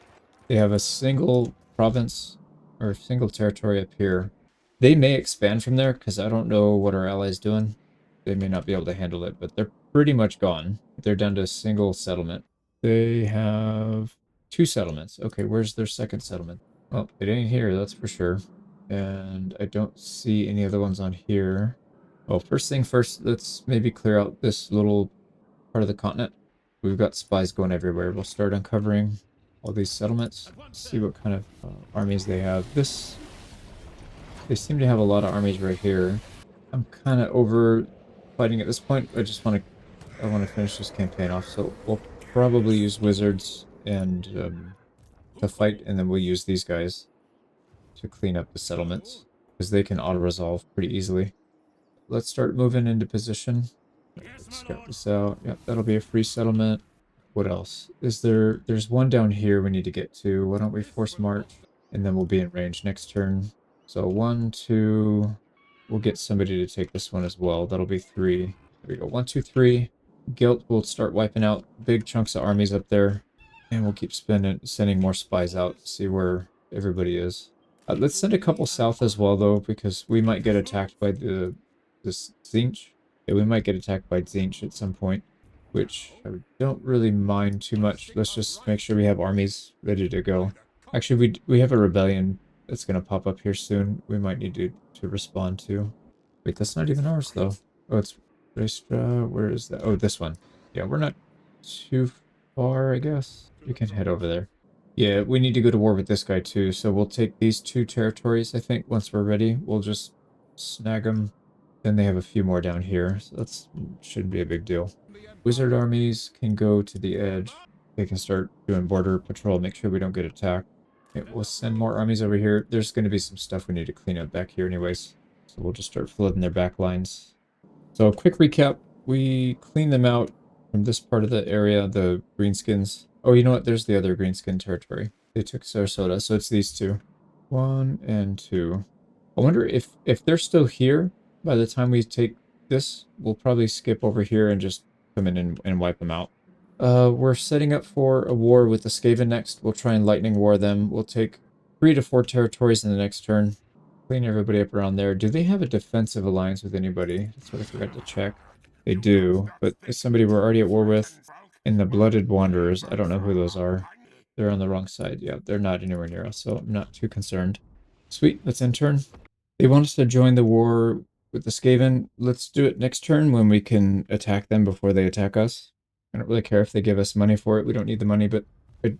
They have a single province or single territory up here. They may expand from there because I don't know what our allies doing. They may not be able to handle it, but they're pretty much gone. They're down to a single settlement. They have 2 settlements. Okay, where's their second settlement? Well, it ain't here, that's for sure. And I don't see any other ones on here. Well, first thing first, let's maybe clear out this little part of the continent. We've got spies going everywhere. We'll start uncovering all these settlements, see what kind of armies they have. They seem to have a lot of armies right here. I'm kind of over fighting at this point. I want to finish this campaign off. So we'll probably use wizards and to fight, and then we'll use these guys to clean up the settlements because they can auto-resolve pretty easily. Let's start moving into position. Let's scout this out. Yep, that'll be a free settlement. What else? There's one down here we need to get to. Why don't we force march? And then we'll be in range next turn. So 1, 2. We'll get somebody to take this one as well. That'll be 3. There we go. 1, 2, 3. Guilt will start wiping out big chunks of armies up there. And we'll keep sending more spies out to see where everybody is. Let's send a couple south as well, though, because we might get attacked by this Zinch. Yeah, we might get attacked by Zinch at some point, which I don't really mind too much. Let's just make sure we have armies ready to go. Actually, we have a rebellion that's going to pop up here soon. We might need to respond to. Wait, that's not even ours, though. Oh, it's Restra. Where is that? Oh, this one. Yeah, we're not too far, I guess. We can head over there. Yeah, we need to go to war with this guy, too. So we'll take these 2 territories, I think, once we're ready. We'll just snag them. Then they have a few more down here, so that shouldn't be a big deal. Wizard armies can go to the edge. They can start doing border patrol, make sure we don't get attacked. Okay, we'll send more armies over here. There's going to be some stuff we need to clean up back here anyways. So we'll just start flooding their back lines. So a quick recap. We cleaned them out from this part of the area, the greenskins. Oh, you know what? There's the other greenskin territory. They took Sarasota, so it's these 2. 1 and 2. I wonder if they're still here. By the time we take this, we'll probably skip over here and just come in and wipe them out. We're setting up for a war with the Skaven next. We'll try and lightning war them. We'll take 3 to 4 territories in the next turn. Clean everybody up around there. Do they have a defensive alliance with anybody? That's what I forgot to check. They do, but it's somebody we're already at war with. And the Blooded Wanderers, I don't know who those are. They're on the wrong side. Yeah, they're not anywhere near us, so I'm not too concerned. Sweet, let's end turn. They want us to join the war with the Skaven. Let's do it next turn when we can attack them before they attack us. I don't really care if they give us money for it. We don't need the money, but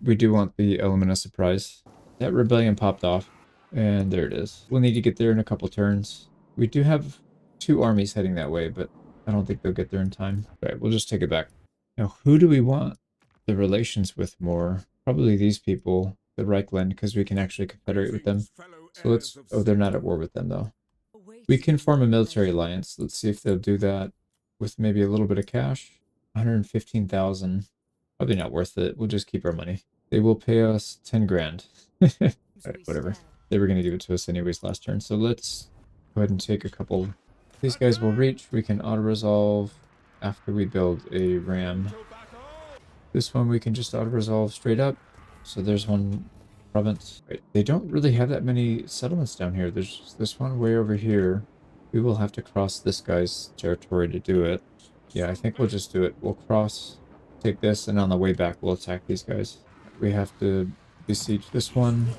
we do want the element of surprise. That rebellion popped off, and there it is. We'll need to get there in a couple turns. We do have 2 armies heading that way, but I don't think they'll get there in time. All right, we'll just take it back. Now, who do we want the relations with more? Probably these people, the Reichland, because we can actually confederate with them. So let's... Oh, they're not at war with them, though. We can form a military alliance. Let's see if they'll do that with maybe a little bit of cash. 115,000. Probably not worth it. We'll just keep our money. They will pay us 10 grand. Alright, whatever. They were going to give it to us anyways last turn. So let's go ahead and take a couple. These guys will reach. We can auto-resolve after we build a ram. This one we can just auto-resolve straight up. So there's one province. Right. They don't really have that many settlements down here. There's this one way over here. We will have to cross this guy's territory to do it. Yeah, I think we'll just do it. We'll cross, take this, and on the way back we'll attack these guys. We have to besiege this one,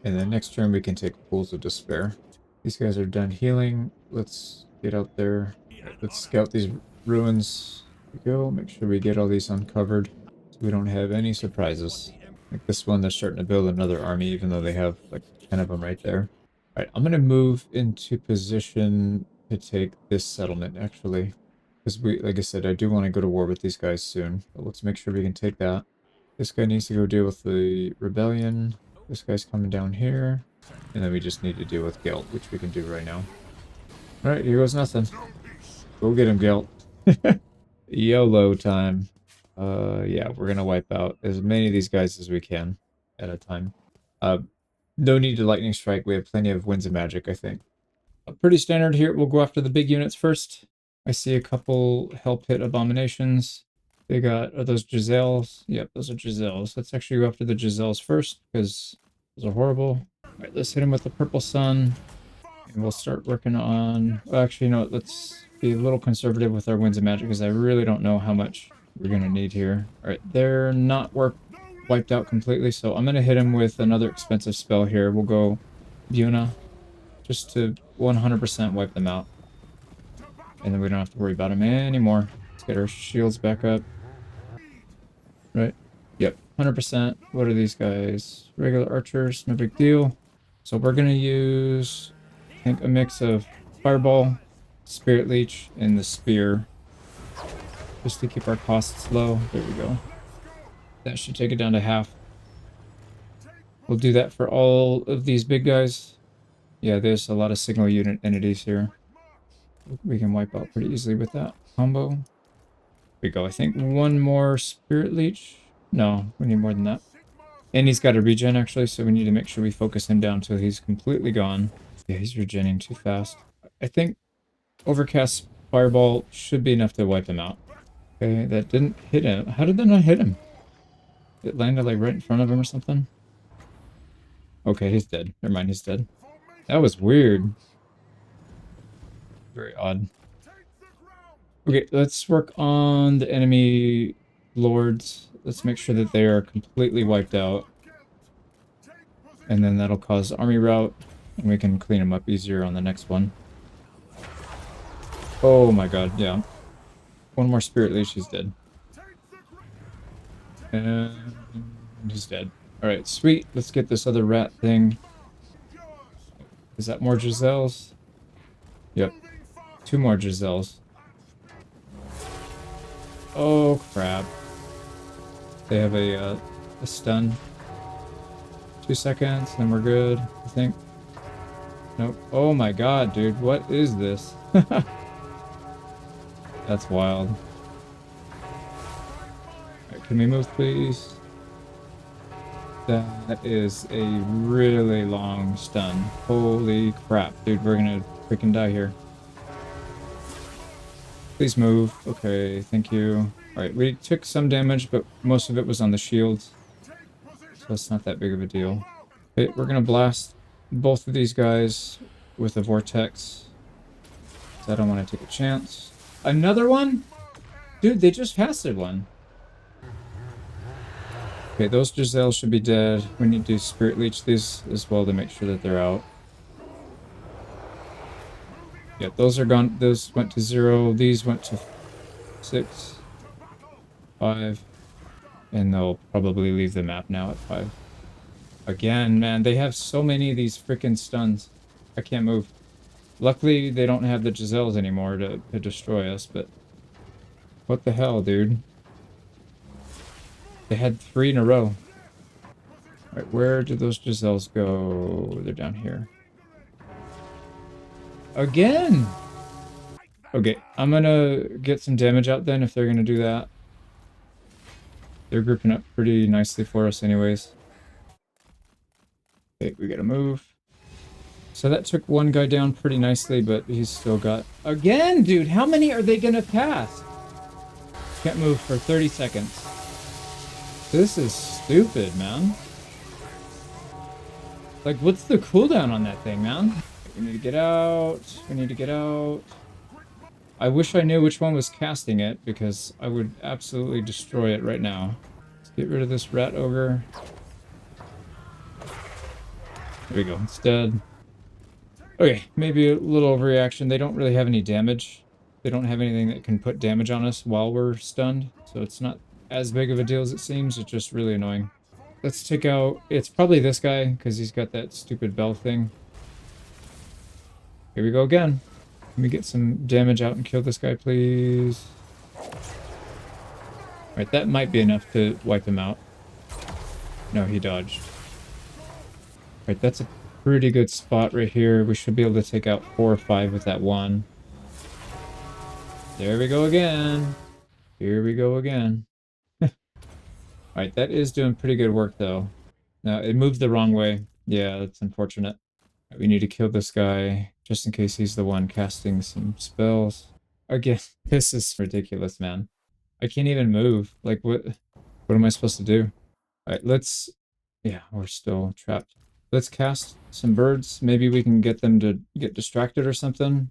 and then next turn we can take Pools of Despair. These guys are done healing. Let's get out there. Right, let's scout these ruins. Here we go. Make sure we get all these uncovered so we don't have any surprises. Like this one, they're starting to build another army, even though they have like 10 of them right there. All right, I'm going to move into position to take this settlement, actually. Because like I said, I do want to go to war with these guys soon. But let's make sure we can take that. This guy needs to go deal with the rebellion. This guy's coming down here. And then we just need to deal with Gelt, which we can do right now. Alright, here goes nothing. Go get him, Gelt. YOLO time. Yeah, we're gonna wipe out as many of these guys as we can at a time. No need to lightning strike. We have plenty of winds of magic, I think. Pretty standard here. We'll go after the big units first. I see a couple Hell Pit Abominations. They got, are those Giselles? Yep, those are Giselles. Let's actually go after the Giselles first, because those are horrible. Alright, let's hit him with the Purple Sun. And we'll start working on... Well, actually, you know what? Let's be a little conservative with our Winds of Magic, because I really don't know how much we're going to need here. Alright, they're not wiped out completely, so I'm going to hit him with another expensive spell here. We'll go Buna, just to 100% wipe them out. And then we don't have to worry about them anymore. Let's get our shields back up. Right? Yep, 100%. What are these guys? Regular archers, no big deal. So we're going to use, I think, a mix of Fireball, Spirit Leech, and the Spear. Just to keep our costs low. There we go. That should take it down to half. We'll do that for all of these big guys. Yeah, there's a lot of signal unit entities here. We can wipe out pretty easily with that combo. Here we go. I think one more Spirit Leech. No, we need more than that. And he's got a regen, actually, so we need to make sure we focus him down until he's completely gone. Yeah, he's regenning too fast. I think Overcast Fireball should be enough to wipe him out. Okay, that didn't hit him. How did that not hit him? It landed, like, right in front of him or something? Okay, he's dead. Never mind, he's dead. That was weird. Very odd. Okay, let's work on the enemy lords. Let's make sure that they are completely wiped out. And then that'll cause army rout, and we can clean them up easier on the next one. Oh my god, yeah. One more Spirit Leech, he's dead. And he's dead. Alright, sweet. Let's get this other rat thing. Is that more Giselles? Yep. 2 more Giselles. Oh, crap. They have a stun. 2 seconds, then we're good, I think. Nope. Oh my god, dude. What is this? That's wild. Alright, can we move, please? That is a really long stun. Holy crap, dude. We're gonna freaking die here. Please move. Okay, thank you. Alright, we took some damage, but most of it was on the shields. So it's not that big of a deal. Okay, we're gonna blast both of these guys with a vortex. So I don't want to take a chance. Another one? Dude, they just fasted one. Okay, those Giselles should be dead. We need to Spirit Leech these as well to make sure that they're out. Yeah, those are gone. Those went to 0. These went to 6, 5. And they'll probably leave the map now at 5. Again, man, they have so many of these freaking stuns. I can't move. Luckily, they don't have the Giselles anymore to destroy us, but... What the hell, dude? They had 3 in a row. Alright, where did those Giselles go? They're down here. Again! Okay, I'm gonna get some damage out then if they're gonna do that. They're grouping up pretty nicely for us anyways. Okay, we gotta move. So that took one guy down pretty nicely, but he's still got... Again, dude! How many are they gonna pass? Can't move for 30 seconds. This is stupid, man. Like, what's the cooldown on that thing, man? We need to get out. We need to get out. I wish I knew which one was casting it, because I would absolutely destroy it right now. Let's get rid of this rat ogre. There we go. It's dead. Okay, maybe a little overreaction. They don't really have any damage. They don't have anything that can put damage on us while we're stunned, so it's not as big of a deal as it seems. It's just really annoying. Let's take out... It's probably this guy, because he's got that stupid bell thing. Here we go again. Can we get some damage out and kill this guy, please? Alright, that might be enough to wipe him out. No, he dodged. Alright, that's a pretty good spot right here. We should be able to take out 4 or 5 with that one. There we go again. Here we go again. Alright, that is doing pretty good work, though. Now, it moved the wrong way. Yeah, that's unfortunate. We need to kill this guy just in case he's the one casting some spells. Again, this is ridiculous, man. I can't even move. Like, what am I supposed to do? All right, let's... Yeah, we're still trapped. Let's cast some birds. Maybe we can get them to get distracted or something.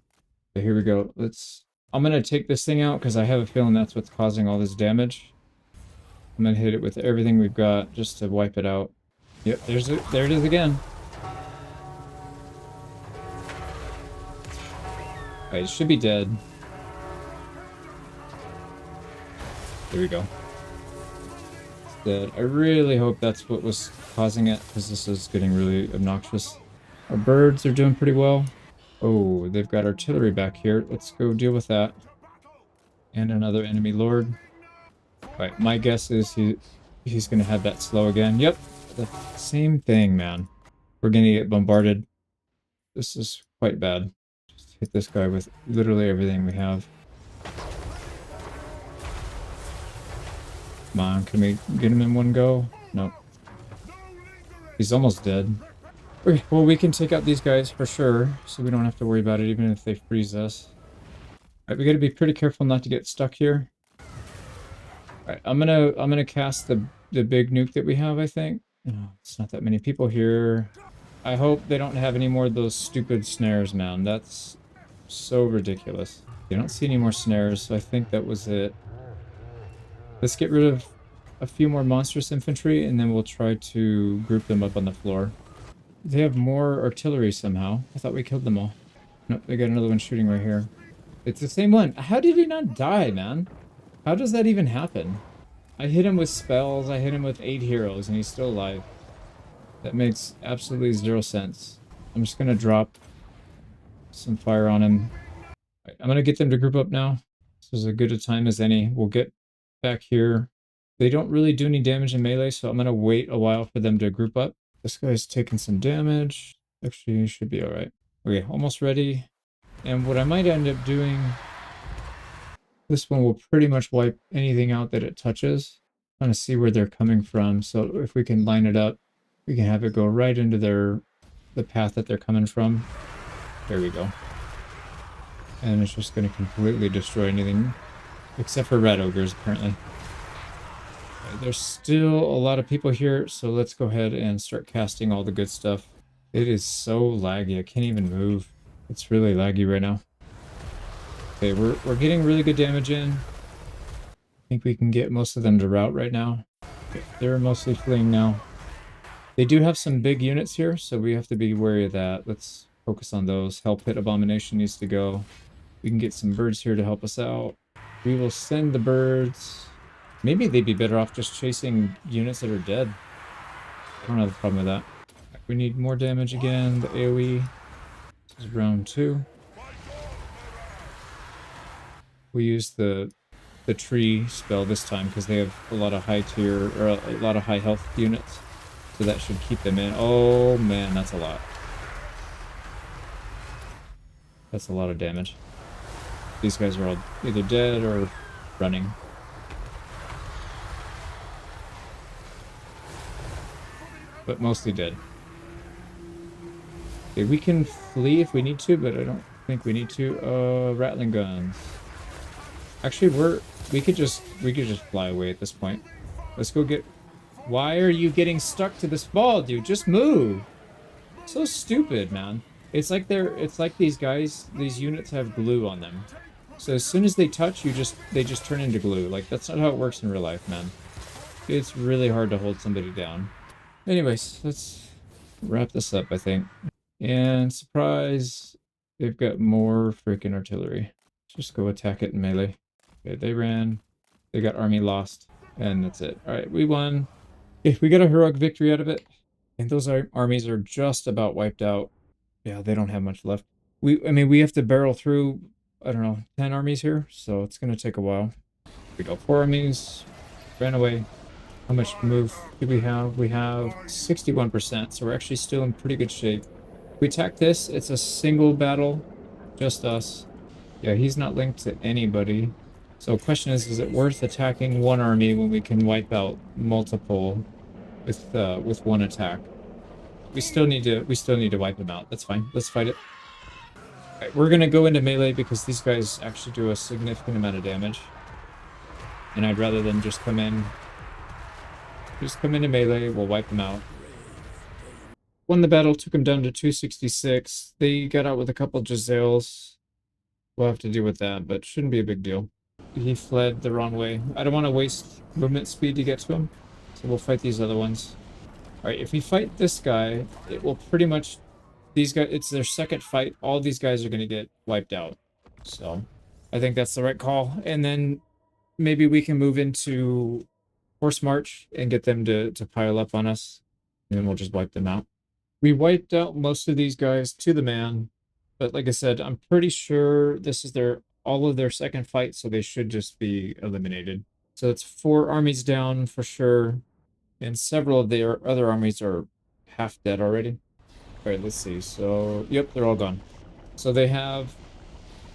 Okay, here we go. I'm going to take this thing out because I have a feeling that's what's causing all this damage. I'm going to hit it with everything we've got just to wipe it out. Yep, there it is again. Alright, it should be dead. There we go. It's dead. I really hope that's what was causing it, because this is getting really obnoxious. Our birds are doing pretty well. Oh, they've got artillery back here. Let's go deal with that. And another enemy lord. Alright, my guess is he's gonna have that slow again. Yep, the same thing, man. We're gonna get bombarded. This is quite bad. Just hit this guy with literally everything we have. Come on, can we get him in one go? Nope. He's almost dead. Okay, well, we can take out these guys for sure, so we don't have to worry about it, even if they freeze us. Alright, we gotta be pretty careful not to get stuck here. Alright, I'm gonna cast the big nuke that we have, I think. Oh, it's not that many people here. I hope they don't have any more of those stupid snares, man. That's so ridiculous. I don't see any more snares, so I think that was it. Let's get rid of a few more monstrous infantry, and then we'll try to group them up on the floor. They have more artillery somehow. I thought we killed them all. Nope, they got another one shooting right here. It's the same one. How did he not die, man? How does that even happen? I hit him with spells, I hit him with 8 heroes, and he's still alive. That makes absolutely 0 sense. I'm just gonna drop some fire on him. Right, I'm gonna get them to group up now. This is as good a time as any. We'll get back here. They don't really do any damage in melee, so I'm gonna wait a while for them to group up. This guy's taking some damage. Actually, he should be alright. Okay, almost ready. And what I might end up doing... This one will pretty much wipe anything out that it touches. Trying to see where they're coming from, so if we can line it up, we can have it go right into the path that they're coming from. There we go. And it's just going to completely destroy anything, except for red ogres, apparently. Okay, there's still a lot of people here, so let's go ahead and start casting all the good stuff. It is so laggy, I can't even move. It's really laggy right now. Okay, we're getting really good damage in. I think we can get most of them to rout right now. Okay, they're mostly fleeing now. They do have some big units here, so we have to be wary of that. Let's focus on those. Hell Pit Abomination needs to go. We can get some birds here to help us out. We will send the birds. Maybe they'd be better off just chasing units that are dead. I don't have a problem with that. We need more damage again. The AoE. This is round 2. We use the tree spell this time because they have a lot of high tier or a lot of high health units, so that should keep them in. Oh man, that's a lot. That's a lot of damage. These guys are all either dead or running. But mostly dead. Okay, we can flee if we need to, but I don't think we need to. Rattling guns. Actually, we could just fly away at this point. Let's go get... Why are you getting stuck to this ball, dude? Just move. So stupid, man. It's like these guys, these units have glue on them. So as soon as they touch, they just turn into glue. Like, that's not how it works in real life, man. It's really hard to hold somebody down. Anyways, let's wrap this up, I think. And surprise, they've got more freaking artillery. Let's just go attack it in melee. Okay, they ran. They got army lost. And that's it. Alright, we won. Okay, we got a heroic victory out of it. And those armies are just about wiped out. Yeah, they don't have much left. I mean, we have to barrel through, I don't know, 10 armies here. So it's going to take a while. We got 4 armies. Ran away. How much move do we have? We have 61%. So we're actually still in pretty good shape. If we attack this, it's a single battle. Just us. Yeah, he's not linked to anybody. So the question is it worth attacking one army when we can wipe out multiple with one attack? We still need to wipe them out. That's fine. Let's fight it. Alright, we're gonna go into melee because these guys actually do a significant amount of damage. And I'd rather than just come into melee, we'll wipe them out. Won the battle, took them down to 266. They got out with a couple Giselles. We'll have to deal with that, but shouldn't be a big deal. He fled the wrong way. I don't want to waste movement speed to get to him, so we'll fight these other ones. Alright, if we fight this guy, it will pretty much... These guys, it's their second fight. All these guys are going to get wiped out. So, I think that's the right call. And then maybe we can move into Horse March and get them to pile up on us. And then we'll just wipe them out. We wiped out most of these guys to the man. But like I said, I'm pretty sure this is all of their second fight, so they should just be eliminated. So it's 4 armies down for sure. And several of their other armies are half dead already. Alright, let's see. So, yep, they're all gone. So they have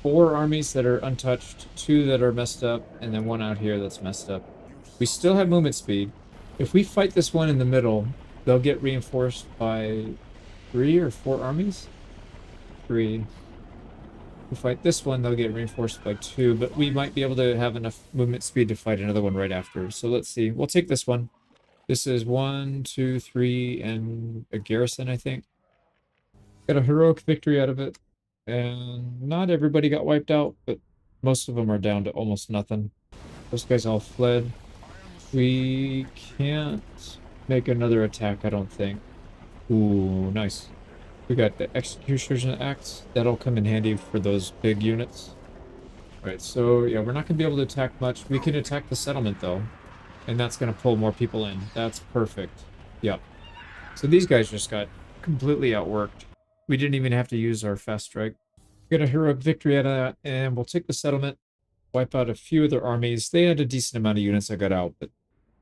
4 armies that are untouched, 2 that are messed up, and then 1 out here that's messed up. We still have movement speed. If we fight this one in the middle, they'll get reinforced by 3 or 4 armies? 3. If we fight this one, they'll get reinforced by 2, but we might be able to have enough movement speed to fight another one right after. So let's see. We'll take this one. This is 1, 2, 3, and a garrison, I think. Got a heroic victory out of it. And not everybody got wiped out, but most of them are down to almost nothing. Those guys all fled. We can't make another attack, I don't think. Ooh, nice. We got the Execution Axe. That'll come in handy for those big units. Alright, so yeah, we're not going to be able to attack much. We can attack the settlement, though. And that's going to pull more people in. That's perfect. Yep. So these guys just got completely outworked. We didn't even have to use our fast strike. Get a heroic victory out of that, and we'll take the settlement, wipe out a few of their armies. They had a decent amount of units that got out, but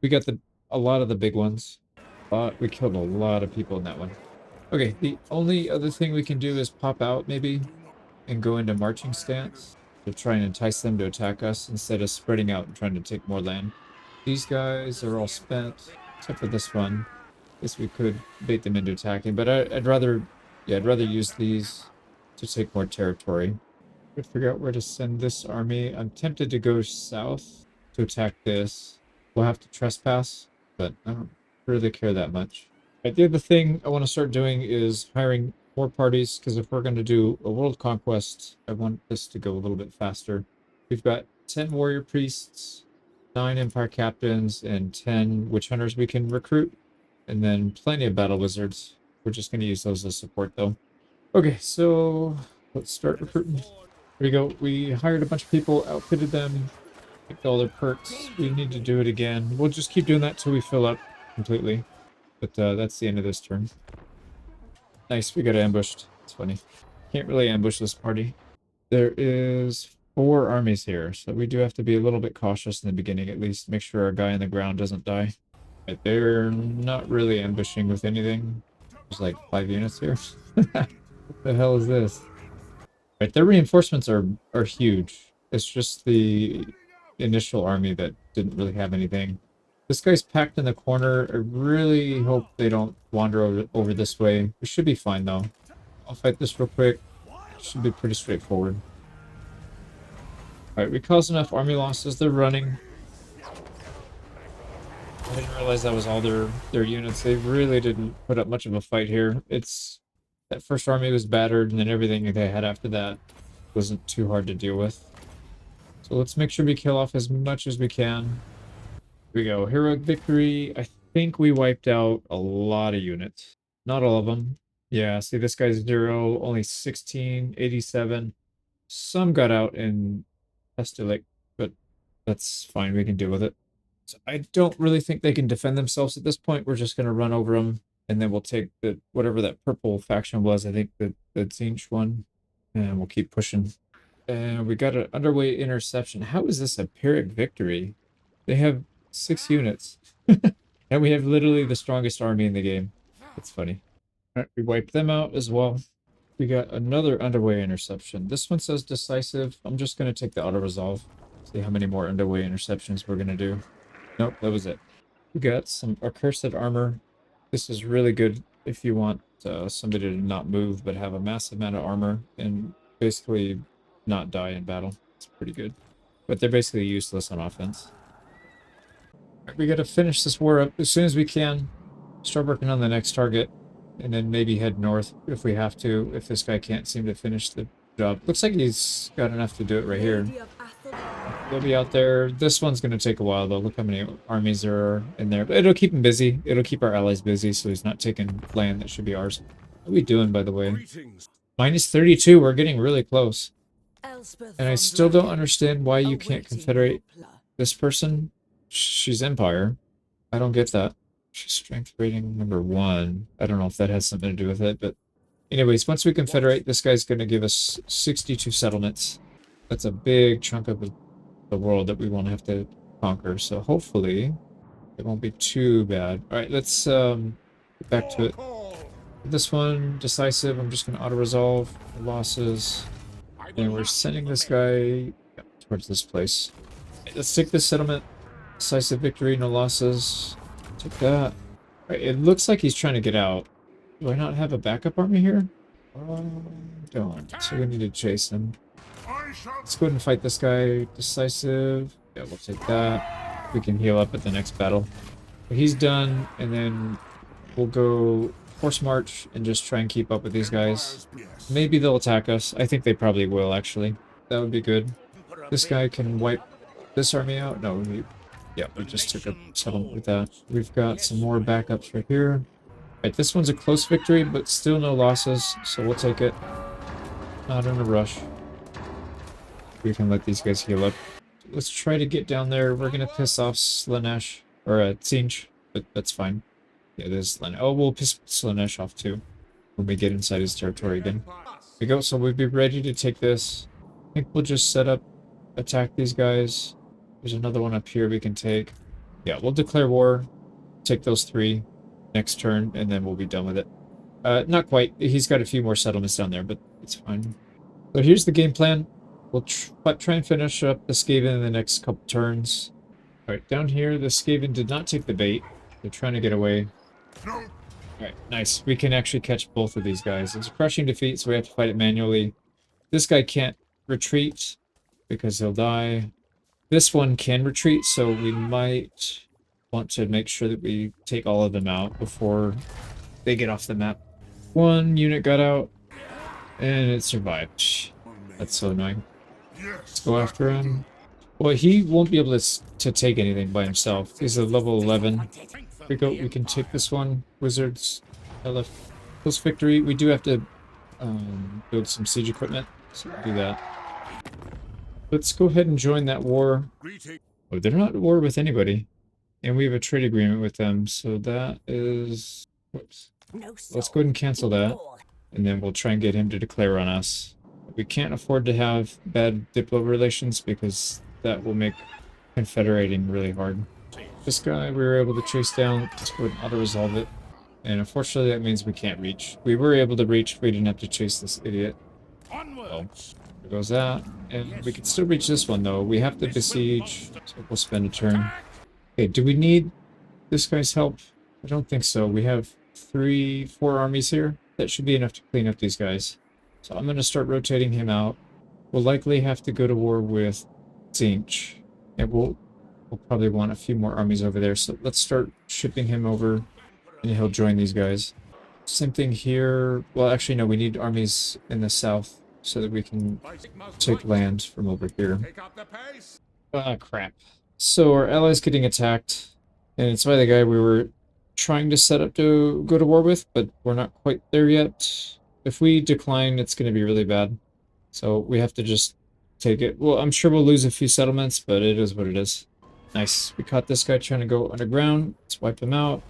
we got a lot of the big ones. We killed a lot of people in that one. Okay, the only other thing we can do is pop out, maybe, and go into marching stance to try and entice them to attack us instead of spreading out and trying to take more land. These guys are all spent, except for this one. Guess we could bait them into attacking, but I'd rather use these to take more territory. Could figure out where to send this army. I'm tempted to go south to attack this. We'll have to trespass, but I don't really care that much. Right, the other thing I want to start doing is hiring more parties, because if we're going to do a world conquest, I want this to go a little bit faster. We've got 10 warrior priests, 9 empire captains, and 10 witch hunters we can recruit, and then plenty of battle wizards. We're just going to use those as support, though. Okay, so let's start recruiting. Here we go. We hired a bunch of people, outfitted them, picked all their perks. We need to do it again. We'll just keep doing that till we fill up completely. But that's the end of this turn. Nice, we got ambushed. It's funny. Can't really ambush this party. There is 4 armies here, so we do have to be a little bit cautious in the beginning, at least. Make sure our guy on the ground doesn't die. Right, they're not really ambushing with anything. There's like 5 units here. What the hell is this? Right, their reinforcements are huge. It's just the initial army that didn't really have anything. This guy's packed in the corner. I really hope they don't wander over this way. We should be fine, though. I'll fight this real quick. Should be pretty straightforward. Alright, we caused enough army losses. They're running. I didn't realize that was all their units. They really didn't put up much of a fight here. That first army was battered, and then everything they had after that wasn't too hard to deal with. So let's make sure we kill off as much as we can. Here we go. Heroic victory. I think we wiped out a lot of units. Not all of them. Yeah, see, this guy's 0, only 16, 87. Some got out in Pestilic, but that's fine. We can deal with it. So I don't really think they can defend themselves at this point. We're just going to run over them, and then we'll take whatever that purple faction was. I think the Zinch one, and we'll keep pushing. And we got an underway interception. How is this a Pyrrhic victory? They have 6 units. And we have literally the strongest army in the game. That's funny. All right, we wiped them out as well. We got another underway interception. This one says decisive. I'm just going to take the auto-resolve. See how many more underway interceptions we're going to do. Nope, that was it. We got some accursed armor. This is really good if you want somebody to not move but have a massive amount of armor. And basically not die in battle. It's pretty good. But they're basically useless on offense. We gotta finish this war up as soon as we can. Start working on the next target. And then maybe head north if we have to, if this guy can't seem to finish the job. Looks like he's got enough to do it right here. They'll be out there. This one's going to take a while, though. Look how many armies there are in there. But it'll keep him busy. It'll keep our allies busy, so he's not taking land that should be ours. What are we doing, by the way? Minus 32. We're getting really close. And I still don't understand why you can't confederate this person. She's Empire. I don't get that. She's strength rating number 1. I don't know if that has something to do with it, but anyways, once we confederate, this guy's going to give us 62 settlements. That's a big chunk of the world that we won't have to conquer, so hopefully it won't be too bad. All right, let's get back to it. This one, decisive. I'm just going to auto-resolve the losses. And we're sending this guy towards this place. Let's take this settlement. Decisive victory, no losses. Take that. Right, it looks like he's trying to get out. Do I not have a backup army here? Don't. So we need to chase him. Let's go ahead and fight this guy. Decisive. Yeah, we'll take that. We can heal up at the next battle. But he's done, and then we'll go force march and just try and keep up with these guys. Maybe they'll attack us. I think they probably will, actually. That would be good. This guy can wipe this army out. No, yeah, we just took a settlement with that. We've got some more backups right here. Right, this one's a close victory, but still no losses, so we'll take it. Not in a rush. We can let these guys heal up. Let's try to get down there. We're gonna piss off Slanesh, or Tzeentch, but that's fine. Yeah, there's Slanesh. Oh, we'll piss Slanesh off too when we get inside his territory again. There we go, so we'll be ready to take this. I think we'll just set up, attack these guys. There's another one up here we can take. Yeah, we'll declare war, take those 3 next turn, and then we'll be done with it. Not quite. He's got a few more settlements down there, but it's fine. So here's the game plan. We'll try and finish up the Skaven in the next couple turns. Alright, down here, the Skaven did not take the bait. They're trying to get away. Alright, nice. We can actually catch both of these guys. It's a crushing defeat, so we have to fight it manually. This guy can't retreat because he'll die. This one can retreat, so we might want to make sure that we take all of them out before they get off the map. One unit got out, and it survived. That's so annoying. Let's go after him. Well, he won't be able to take anything by himself. He's a level 11. We can take this one. Wizards. I left close victory. We do have to build some siege equipment, so we'll do that. Let's go ahead and join that war. Oh, they're not at war with anybody. And we have a trade agreement with them, so that is... Whoops. Let's go ahead and cancel that. And then we'll try and get him to declare on us. We can't afford to have bad Diplo relations because that will make confederating really hard. This guy we were able to chase down. Let's go ahead and auto-resolve it. And unfortunately that means we can't reach. We were able to reach, we didn't have to chase this idiot. So, there goes that. And we can still reach this one though. We have to besiege, so we'll spend a turn. Okay, do we need this guy's help? I don't think so. We have 4 armies here. That should be enough to clean up these guys. So I'm going to start rotating him out. We'll likely have to go to war with Tzeentch. And we'll probably want a few more armies over there. So let's start shipping him over. And he'll join these guys. Same thing here. Well, actually, no. We need armies in the south so that we can take land from over here. Ah, crap. So our allies getting attacked. And it's by the guy we were trying to set up to go to war with. But we're not quite there yet. If we decline, it's going to be really bad. So we have to just take it. Well, I'm sure we'll lose a few settlements, but it is what it is. Nice. We caught this guy trying to go underground. Let's wipe him out.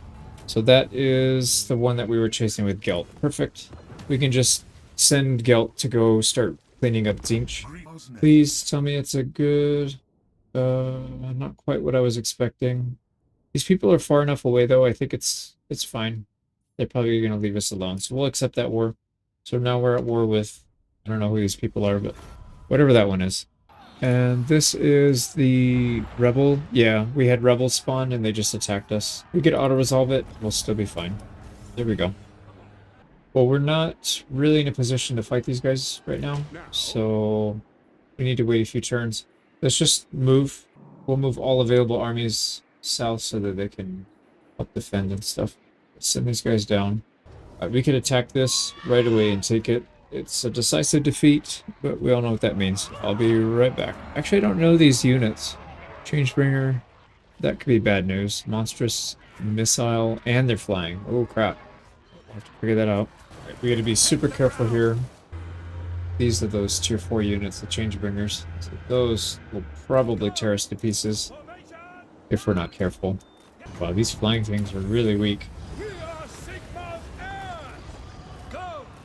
So that is the one that we were chasing with Gelt. Perfect. We can just send Gelt to go start cleaning up Tzeentch. Please tell me it's a good... not quite what I was expecting. These people are far enough away, though. I think it's fine. They're probably going to leave us alone. So we'll accept that war. So now we're at war with... I don't know who these people are, but whatever that one is. And this is the rebel. Yeah, we had rebels spawn and they just attacked us. We could auto-resolve it. We'll still be fine. There we go. Well, we're not really in a position to fight these guys right now, so we need to wait a few turns. Let's just move. We'll move all available armies south so that they can help defend and stuff. Let's send these guys down. We could attack this right away and take it. It's a decisive defeat, but we all know what that means. I'll be right back. Actually, I don't know these units. Changebringer, that could be bad news. Monstrous missile, and they're flying. Oh crap. We'll have to figure that out. Right, we gotta be super careful here. These are those tier 4 units, the Changebringers. So those will probably tear us to pieces if we're not careful. Wow, these flying things are really weak.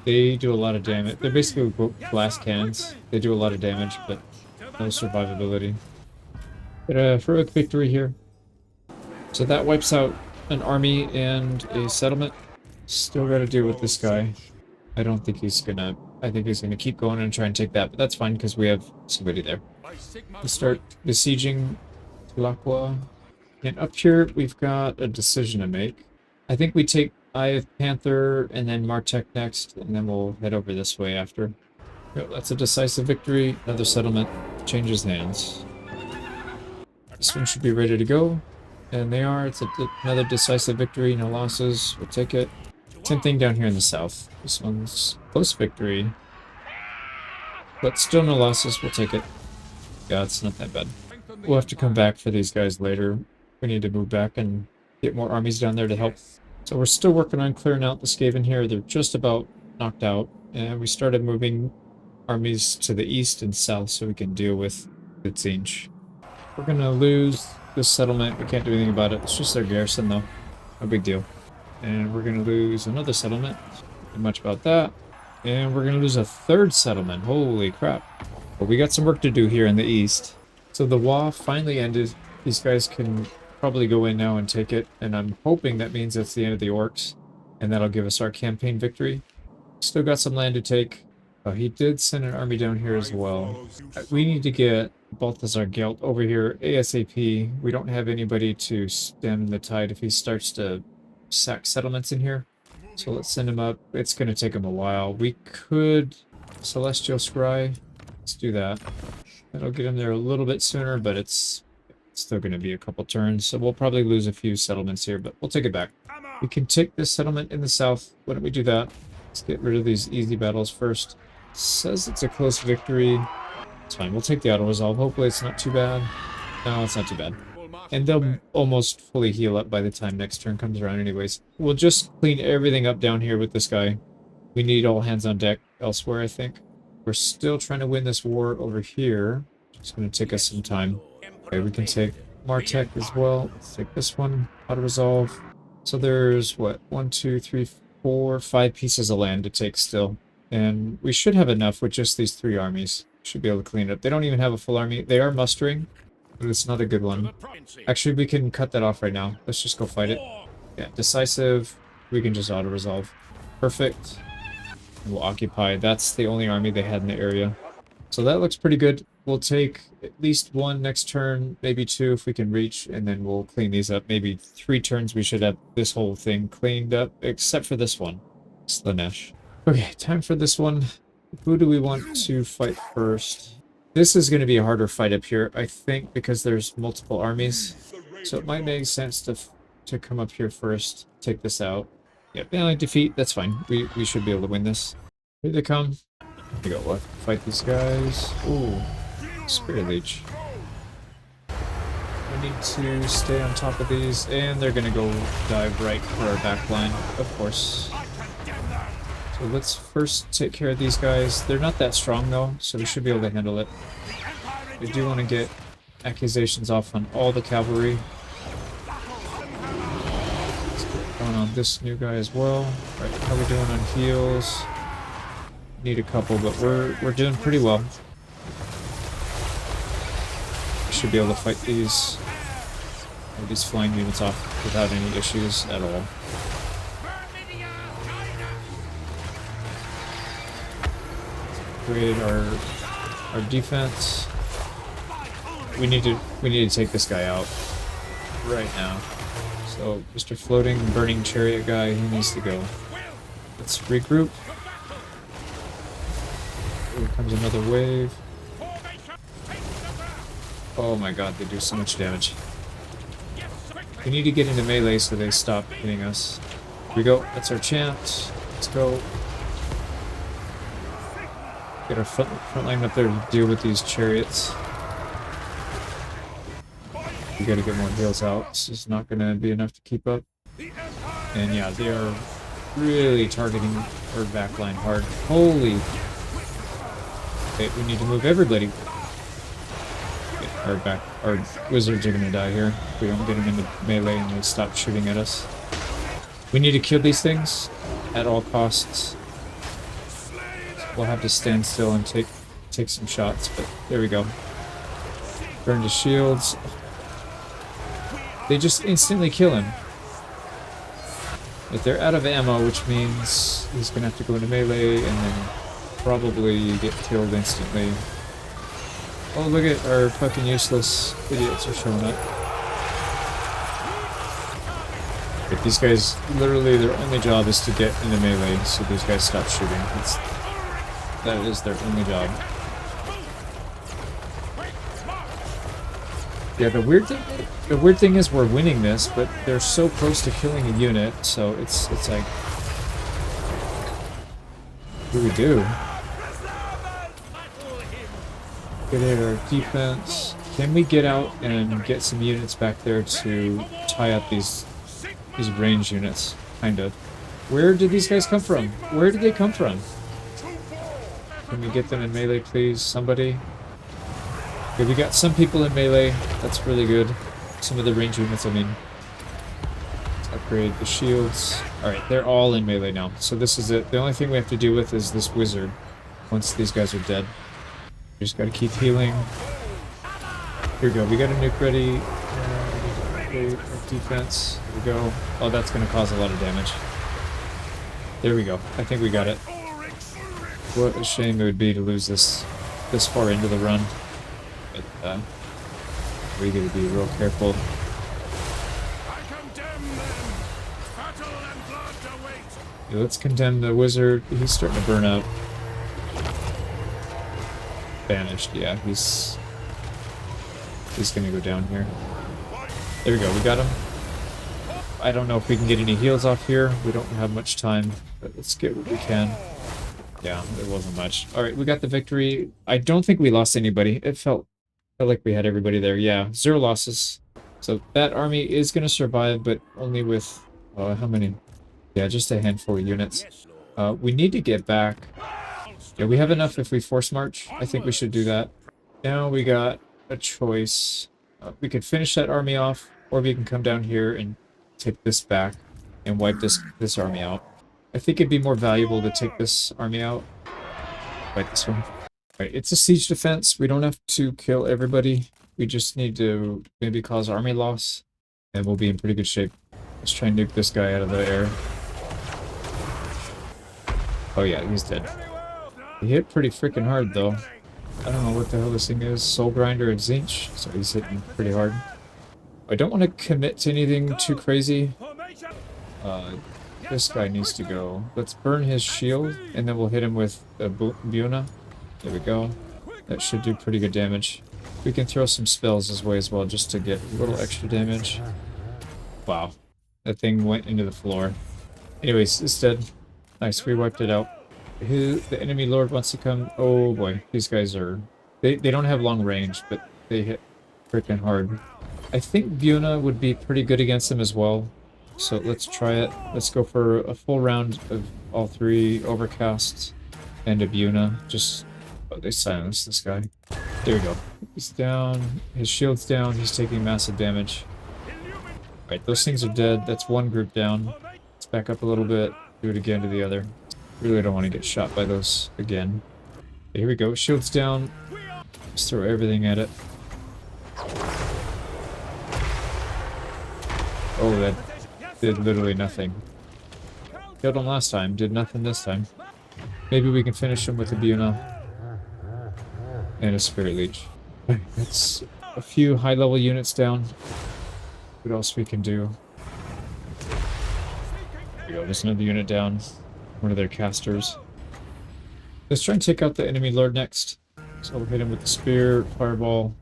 They do a lot of damage. They're basically blast cannons. They do a lot of damage, but no survivability. But a heroic victory here. So that wipes out an army and a settlement. Still got to deal with this guy. I don't think he's gonna. I think he's gonna keep going and try and take that, but that's fine because we have somebody there. We'll start besieging Tulaqua. And up here we've got a decision to make. I think we take Eye of Panther and then Martek next, and then we'll head over this way after. Yep, that's a decisive victory. Another settlement changes hands. This one should be ready to go. And they are. It's another decisive victory. No losses. We'll take it. Same thing down here in the south. This one's close victory. But still no losses. We'll take it. Yeah, it's not that bad. We'll have to come back for these guys later. We need to move back and get more armies down there to help. So we're still working on clearing out the Skaven here. They're just about knocked out. And we started moving armies to the east and south so we can deal with the siege. We're going to lose this settlement. We can't do anything about it. It's just their garrison though. No big deal. And we're going to lose another settlement. Not much about that. And we're going to lose a third settlement. Holy crap. But we got some work to do here in the east. So the war finally ended. These guys can probably go in now and take it. And I'm hoping that means that's the end of the orcs. And that'll give us our campaign victory. Still got some land to take. Oh, he did send an army down here as well. We need to get Balthazar Gelt over here ASAP. We don't have anybody to stem the tide if he starts to sack settlements in here. So let's send him up. It's going to take him a while. We could Celestial Scry. Let's do that. That'll get him there a little bit sooner, but it's still going to be a couple turns. So we'll probably lose a few settlements here, but we'll take it back. We can take this settlement in the south. Why don't we do that? Let's get rid of these easy battles first. Says it's a close victory. It's fine. We'll take the auto-resolve. Hopefully it's not too bad. No, it's not too bad. And they'll almost fully heal up by the time next turn comes around anyways. We'll just clean everything up down here with this guy. We need all hands on deck elsewhere, I think. We're still trying to win this war over here. It's going to take us some time. Okay, we can take Martek as well. Let's take this one. Auto-resolve. So there's, what, 1, 2, 3, 4, 5 pieces of land to take still. And we should have enough with just these 3 armies. Should be able to clean it up. They don't even have a full army. They are mustering, but it's not a good one. Actually, we can cut that off right now. Let's just go fight it. Yeah, decisive. We can just auto-resolve. Perfect. And we'll occupy. That's the only army they had in the area. So that looks pretty good. We'll take at least 1 next turn, maybe 2 if we can reach, and then we'll clean these up. Maybe 3 turns we should have this whole thing cleaned up, except for this one. Slanesh. Okay, time for this one. Who do we want to fight first? This is going to be a harder fight up here, I think, because there's multiple armies. So it might make sense to come up here first, take this out. Yeah, valiant defeat, that's fine. We should be able to win this. Here they come. Here we go, we'll have to fight these guys. Ooh, Spirit Leech. We need to stay on top of these, and they're going to go dive right for our back line, of course. So let's first take care of these guys. They're not that strong though, so we should be able to handle it. We do want to get accusations off on all the cavalry. Let's get going on this new guy as well. Alright, how are we doing on heals? Need a couple, but we're doing pretty well. We should be able to fight these flying units off without any issues at all. Upgrade our defense. We need to take this guy out right now. So Mr. Floating Burning Chariot guy, he needs to go. The Let's regroup. Here comes another wave. Oh my god, they do so much damage. We need to get into melee so they stop hitting us. Here we go. That's our chant. Let's go. Get our front line up there to deal with these chariots. We gotta get more heals out. This is not gonna be enough to keep up. And yeah, they are really targeting our backline hard. Holy. Wait, we need to move everybody. Our wizards are gonna die here. If we don't get them into melee and they stop shooting at us. We need to kill these things at all costs. We'll have to stand still and take some shots, but there we go. Burn his shields. They just instantly kill him. If they're out of ammo, which means he's gonna have to go into melee and then probably get killed instantly. Oh, look at our fucking useless idiots are showing up. But these guys, literally their only job is to get into melee, so these guys stop shooting. That is their only job. Yeah, the weird thing is we're winning this, but they're so close to killing a unit, so it's like, what do we do? Get at our defense. Can we get out and get some units back there to tie up these range units? Kind of. Where did these guys come from? Where did they come from? Can we get them in melee, please? Somebody? Okay, we got some people in melee. That's really good. Some of the range units, I mean. Let's upgrade the shields. Alright, they're all in melee now. So this is it. The only thing we have to deal with is this wizard. Once these guys are dead. We just gotta keep healing. Here we go. We got a nuke ready. Defense. Here we go. Oh, that's gonna cause a lot of damage. There we go. I think we got it. What a shame it would be to lose this far into the run. But we gotta be real careful. Yeah, let's condemn the wizard. He's starting to burn out. Banished, yeah, he's gonna go down here. There we go, we got him. I don't know if we can get any heals off here. We don't have much time, but let's get what we can. Yeah, it wasn't much. Alright, we got the victory. I don't think we lost anybody. It felt like we had everybody there. Yeah, 0 losses. So that army is gonna survive, but only with, how many? Yeah, just a handful of units. We need to get back. Yeah, we have enough if we force march. I think we should do that. Now we got a choice. We could finish that army off, or we can come down here and take this back and wipe this army out. I think it'd be more valuable to take this army out. Fight this one. Right, it's a siege defense. We don't have to kill everybody. We just need to maybe cause army loss, and we'll be in pretty good shape. Let's try and nuke this guy out of the air. Oh yeah, he's dead. He hit pretty freaking hard, though. I don't know what the hell this thing is. Soul Grinder and Zinch, so he's hitting pretty hard. I don't want to commit to anything too crazy. This guy needs to go. Let's burn his shield, and then we'll hit him with a Buna. There we go. That should do pretty good damage. We can throw some spells his way as well, just to get a little extra damage. Wow. That thing went into the floor. Anyways, it's dead. Nice, we wiped it out. The enemy lord wants to come. Oh boy, these guys are... They don't have long range, but they hit freaking hard. I think Buna would be pretty good against them as well. So let's try it. Let's go for a full round of all 3 overcasts and a Buna. Just... Oh, they silenced this guy. There we go. He's down. His shield's down. He's taking massive damage. Alright, those things are dead. That's one group down. Let's back up a little bit. Do it again to the other. Really don't want to get shot by those again. Okay, here we go. Shield's down. Just throw everything at it. Oh, that did literally nothing. Killed him last time. Did nothing this time. Maybe we can finish him with a Buna. And a Spirit Leech. That's a few high-level units down. What else we can do? There we go. Just another unit down. one of their casters. Let's try and take out the enemy lord next. So we'll hit him with the spear, fireball,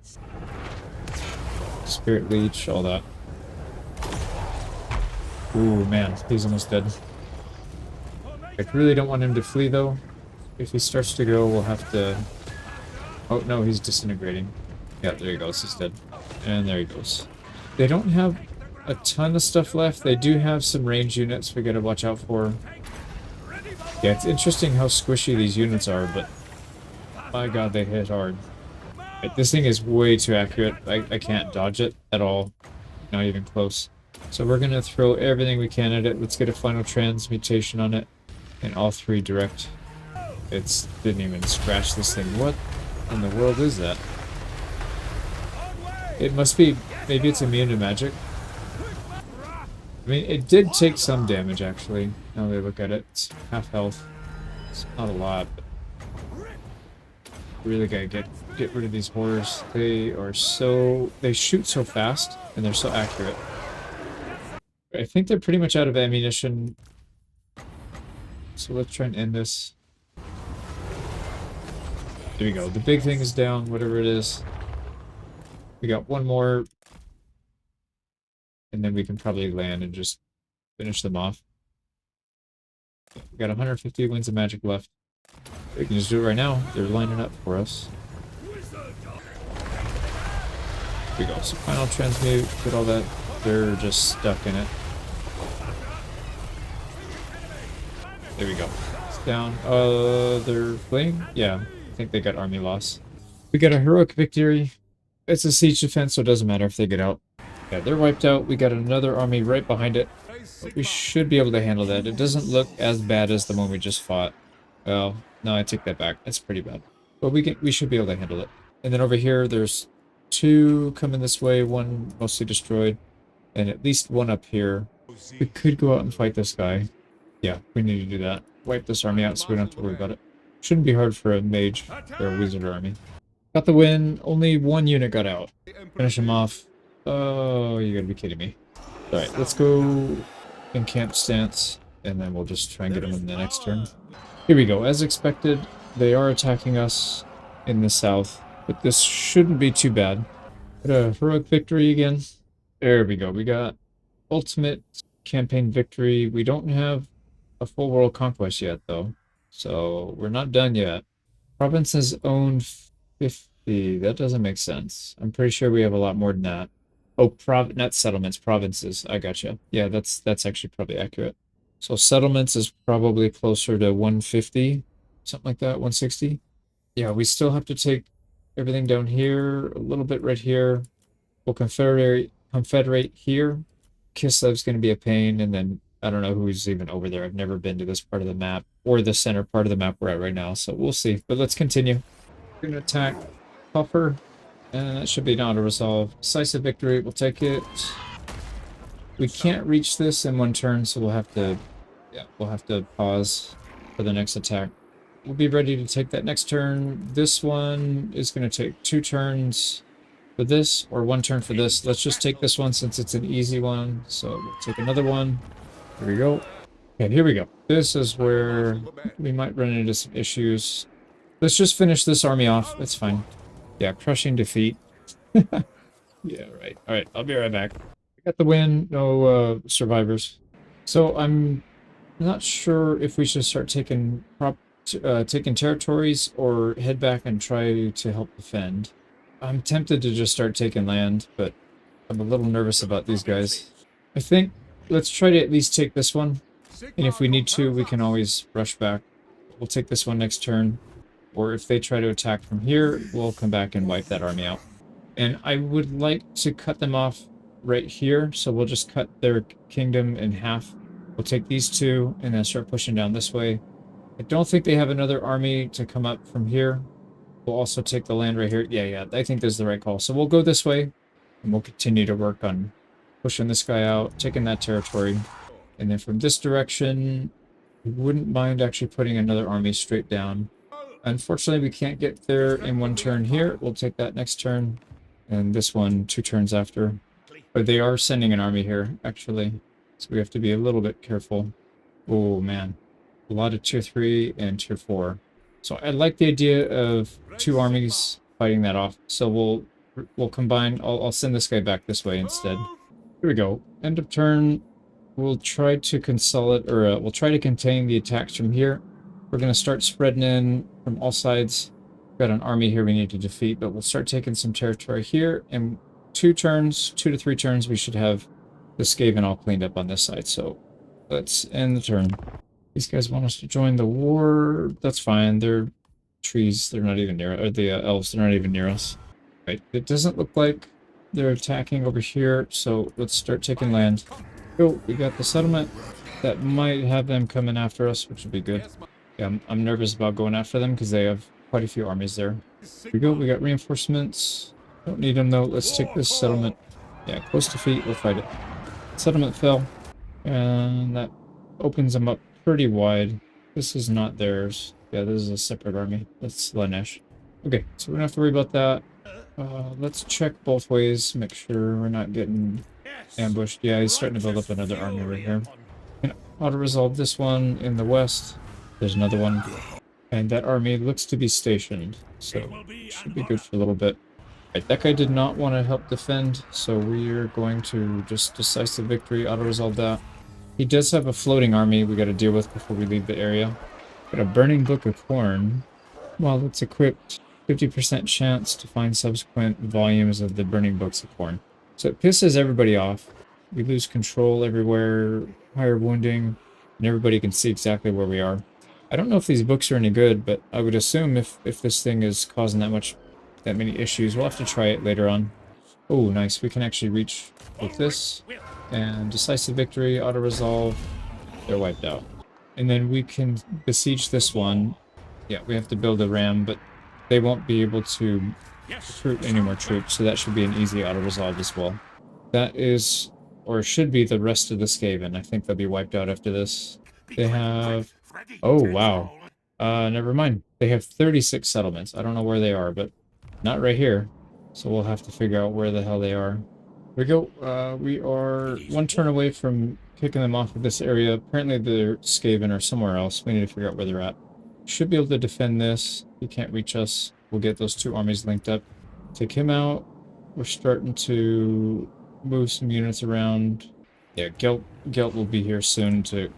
spirit leech, all that. Ooh, man, he's almost dead. I really don't want him to flee, though. If he starts to go, we'll have to... Oh, no, he's disintegrating. Yeah, there he goes. He's dead. And there he goes. They don't have a ton of stuff left. They do have some range units we gotta watch out for. Yeah, it's interesting how squishy these units are, but... My god, they hit hard. Right, this thing is way too accurate. I can't dodge it at all. Not even close. So we're gonna throw everything we can at it. Let's get a final transmutation on it. And all three direct. It's didn't even scratch this thing. What in the world is that? It must be, maybe it's immune to magic. I mean, it did take some damage actually. Now that I look at it, it's half health. It's not a lot, but really gotta get rid of these horrors. They shoot so fast and they're so accurate. I think they're pretty much out of ammunition. So let's try and end this. There we go. The big thing is down, whatever it is. We got one more. And then we can probably land and just finish them off. We got 150 winds of magic left. We can just do it right now. They're lining up for us. Here we go. So final transmute, get all that. They're just stuck in it. There we go. It's down. They're fleeing? Yeah, I think they got army loss. We got a heroic victory. It's a siege defense, so it doesn't matter if they get out. Yeah, they're wiped out. We got another army right behind it. But we should be able to handle that. It doesn't look as bad as the one we just fought. Well, no, I take that back. That's pretty bad. But we should be able to handle it. And then over here, there's two coming this way. One mostly destroyed. And at least one up here. We could go out and fight this guy. Yeah, we need to do that. Wipe this army out so we don't have to worry about it. Shouldn't be hard for a mage or a wizard army. Got the win. Only one unit got out. Finish him off. Oh, you gotta be kidding me. Alright, let's go in camp stance. And then we'll just try and get them in the next turn. Here we go. As expected, they are attacking us in the south. But this shouldn't be too bad. Got a heroic victory again. There we go. We got ultimate campaign victory. We don't have a full world conquest yet, though. So we're not done yet. Provinces own 50. That doesn't make sense. I'm pretty sure we have a lot more than that. Oh, not settlements, provinces. I gotcha. Yeah, that's actually probably accurate. So settlements is probably closer to 150, something like that, 160. Yeah, we still have to take everything down here, a little bit right here. We'll confederate here. Kislev's going to be a pain, and then I don't know who's even over there. I've never been to this part of the map, or the center part of the map we're at right now, so we'll see. But let's continue. We're going to attack Puffer, and that should be an auto-resolve. Decisive victory, we'll take it. We can't reach this in one turn, so we'll have to pause for the next attack. We'll be ready to take that next turn. This one is going to take 2 turns for this, or 1 turn for this. Let's just take this one since it's an easy one. So we'll take another one. Here we go. Okay, here we go. This is where we might run into some issues. Let's just finish this army off. That's fine. Yeah, crushing defeat. Yeah, right. All right, I'll be right back. We got the win. No survivors. So I'm not sure if we should start taking territories or head back and try to help defend. I'm tempted to just start taking land, but I'm a little nervous about these guys. I think let's try to at least take this one, and if we need to, we can always rush back. We'll take this one next turn, or if they try to attack from here, we'll come back and wipe that army out. And I would like to cut them off right here, so we'll just cut their kingdom in half. We'll take these two and then start pushing down this way. I don't think they have another army to come up from here. We'll also take the land right here. Yeah, I think this is the right call. So we'll go this way, and we'll continue to work on pushing this guy out, taking that territory. And then from this direction, we wouldn't mind actually putting another army straight down. Unfortunately, we can't get there in 1 turn here. We'll take that next turn, and this one 2 turns after. But they are sending an army here, actually. So we have to be a little bit careful. Oh, man. a lot of tier 3 and tier 4. So I like the idea of two armies fighting that off. So we'll combine. I'll send this guy back this way instead. Here we go. End of turn. We'll try to consolidate, or we'll try to contain the attacks from here. We're going to start spreading in from all sides. We've got an army here we need to defeat, but we'll start taking some territory here. And 2 to 3 turns, we should have the Skaven all cleaned up on this side. So let's end the turn. These guys want us to join the war. That's fine. They're trees. They're not even near, or the elves. They're not even near us. Right. It doesn't look like they're attacking over here. So let's start taking land. Oh, we got the settlement. That might have them coming after us, which would be good. Yeah, I'm nervous about going after them because they have quite a few armies there. Here we go. We got reinforcements. Don't need them though. Let's take this settlement. Yeah, close defeat. We'll fight it. Settlement fell. And that opens them up pretty wide. This is not theirs. Yeah, this is a separate army. That's Lanesh. Okay, so we don't have to worry about that. Let's check both ways. Make sure we're not getting ambushed. Yeah, he's starting to build up another army right here. Auto-resolve this one in the west. There's another one. And that army looks to be stationed. So should be good for a little bit. Right, that guy did not want to help defend, so we're going to just decisive victory, auto-resolve that. He does have a floating army we got to deal with before we leave the area. Got a burning book of corn. While it's equipped, 50% chance to find subsequent volumes of the burning books of corn. So it pisses everybody off. We lose control everywhere, higher wounding, and everybody can see exactly where we are. I don't know if these books are any good, but I would assume if this thing is causing that many issues, we'll have to try it later on. Oh, nice. We can actually reach with this. And decisive victory, auto-resolve. They're wiped out. And then we can besiege this one. Yeah, we have to build a ram, but they won't be able to recruit any more troops, so that should be an easy auto-resolve as well. That is, or should be, the rest of the Skaven. I think they'll be wiped out after this. They have... Oh, wow. Never mind. They have 36 settlements. I don't know where they are, but not right here. So we'll have to figure out where the hell they are. Here we go. We are 1 turn away from kicking them off of this area. Apparently they're Skaven or somewhere else. We need to figure out where they're at. Should be able to defend this. He can't reach us. We'll get those 2 armies linked up. Take him out. We're starting to move some units around. Yeah, Gelt will be here soon to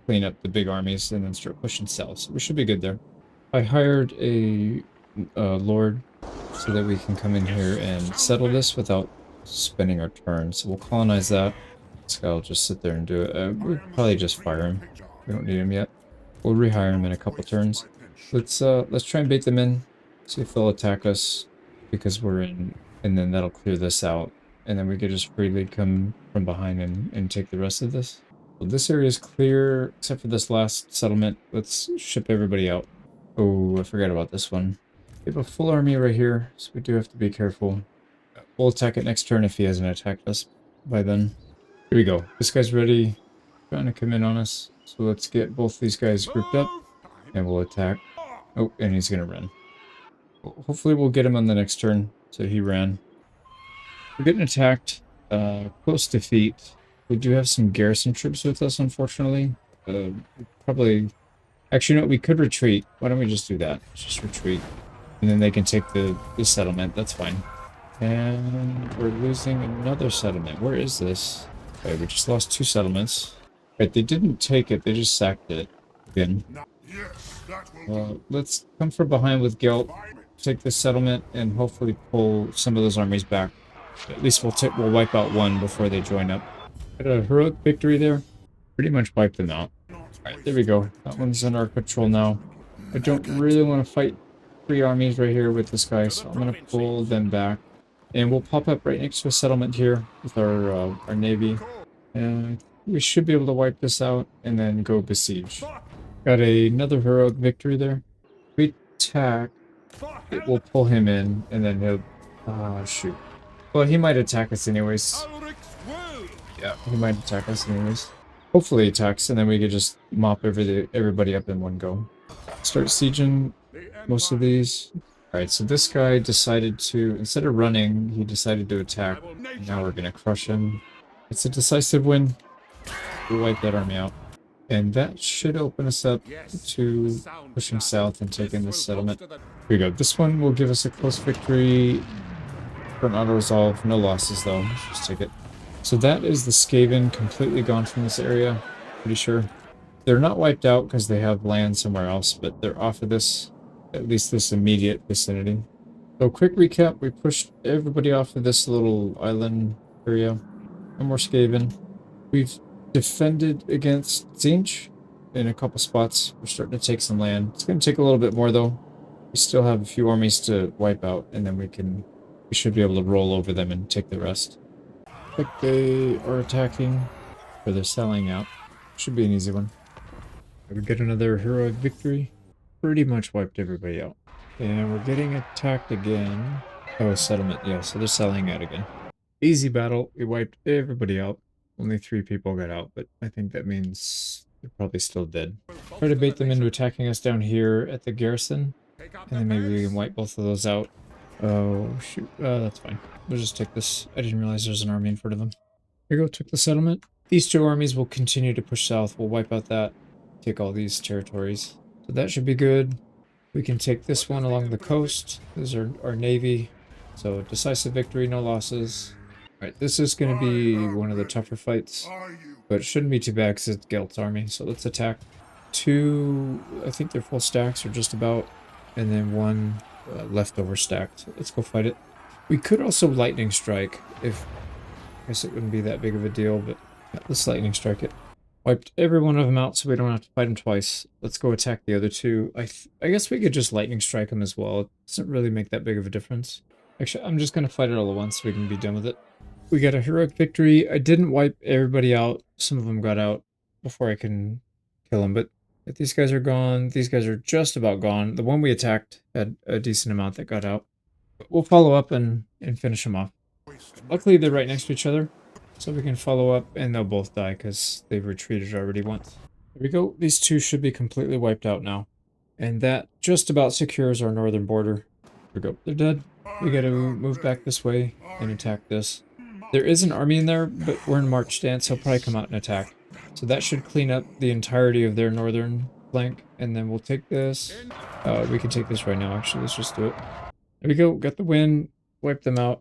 clean up the big armies and then start pushing south. So we should be good there. I hired a lord so that we can come in here and settle this without spending our turn. So we'll colonize that. This guy will just sit there and do it. We'll probably just fire him. We don't need him yet. We'll rehire him in a couple turns. Let's try and bait them in. See if they'll attack us because we're in, and then that'll clear this out. And then we could just freely come from behind and take the rest of this. Well, this area is clear, except for this last settlement. Let's ship everybody out. Oh, I forgot about this one. We have a full army right here, so we do have to be careful. We'll attack it next turn if he hasn't attacked us by then. Here we go. This guy's ready. Trying to come in on us. So let's get both these guys grouped up, and we'll attack. Oh, and he's going to run. Hopefully we'll get him on the next turn. So he ran. We're getting attacked. Close defeat. We do have some garrison troops with us, unfortunately. Probably... Actually, no, we could retreat. Why don't we just do that? Let's just retreat. And then they can take the settlement. That's fine. And we're losing another settlement. Where is this? Okay, we just lost 2 settlements. Right, they didn't take it. They just sacked it. Again. Let's come from behind with Gelt. Take this settlement and hopefully pull some of those armies back. At least we'll wipe out one before they join up. Got a heroic victory there. Pretty much wiped them out. Alright, there we go. That one's under our control now. I don't really want to fight 3 armies right here with this guy, so I'm going to pull them back. And we'll pop up right next to a settlement here with our navy. And we should be able to wipe this out and then go besiege. Got another heroic victory there. If we attack, it will pull him in, and then he'll... shoot. Well, he might attack us anyways. Yeah, he might attack us anyways. Hopefully he attacks, and then we could just mop everybody up in one go. Start sieging most of these. Alright, so this guy decided to, instead of running, he decided to attack. Now we're gonna crush him. It's a decisive win. We'll wipe that army out. And that should open us up to pushing south and taking this settlement. Here we go. This one will give us a close victory for an auto-resolve. No losses, though. Let's just take it. So that is the Skaven completely gone from this area. Pretty sure. They're not wiped out because they have land somewhere else, but they're off of this, at least this immediate vicinity. So quick recap, we pushed everybody off of this little island area. No more Skaven. We've defended against Tzeentch in a couple spots. We're starting to take some land. It's going to take a little bit more, though. We still have a few armies to wipe out, and then we should be able to roll over them and take the rest. Like they are attacking, or they're selling out. Should be an easy one. We get another heroic victory. Pretty much wiped everybody out. And we're getting attacked again. Oh, settlement. Yeah, so they're selling out again. Easy battle. We wiped everybody out. Only 3 people got out, but I think that means they're probably still dead. Try to bait them into attacking us down here at the garrison. And then maybe we can wipe both of those out. Oh, shoot. That's fine. We'll just take this. I didn't realize there's an army in front of them. Here we go. Took the settlement. These 2 armies will continue to push south. We'll wipe out that. Take all these territories. So that should be good. We can take this one along the coast. This is our navy. So decisive victory, no losses. Alright, this is going to be one of the tougher fights. But it shouldn't be too bad because it's Gelt's army. So let's attack 2, I think they're full stacks or just about. And then 1 leftover stacked. So let's go fight it. We could also lightning strike if... I guess it wouldn't be that big of a deal, but yeah, let's lightning strike it. Wiped every one of them out so we don't have to fight them twice. Let's go attack the other 2. I guess we could just lightning strike them as well. It doesn't really make that big of a difference. Actually, I'm just going to fight it all at once so we can be done with it. We got a heroic victory. I didn't wipe everybody out. Some of them got out before I can kill them, but these guys are gone. These guys are just about gone. The one we attacked had a decent amount that got out. But we'll follow up and finish them off. Luckily, they're right next to each other. So we can follow up, and they'll both die because they've retreated already once. There we go. These 2 should be completely wiped out now. And that just about secures our northern border. There we go. They're dead. We gotta move back this way and attack this. There is an army in there, but we're in march stance. He'll probably come out and attack. So that should clean up the entirety of their northern flank. And then we'll take this. We can take this right now, actually. Let's just do it. There we go. Got the win. Wipe them out.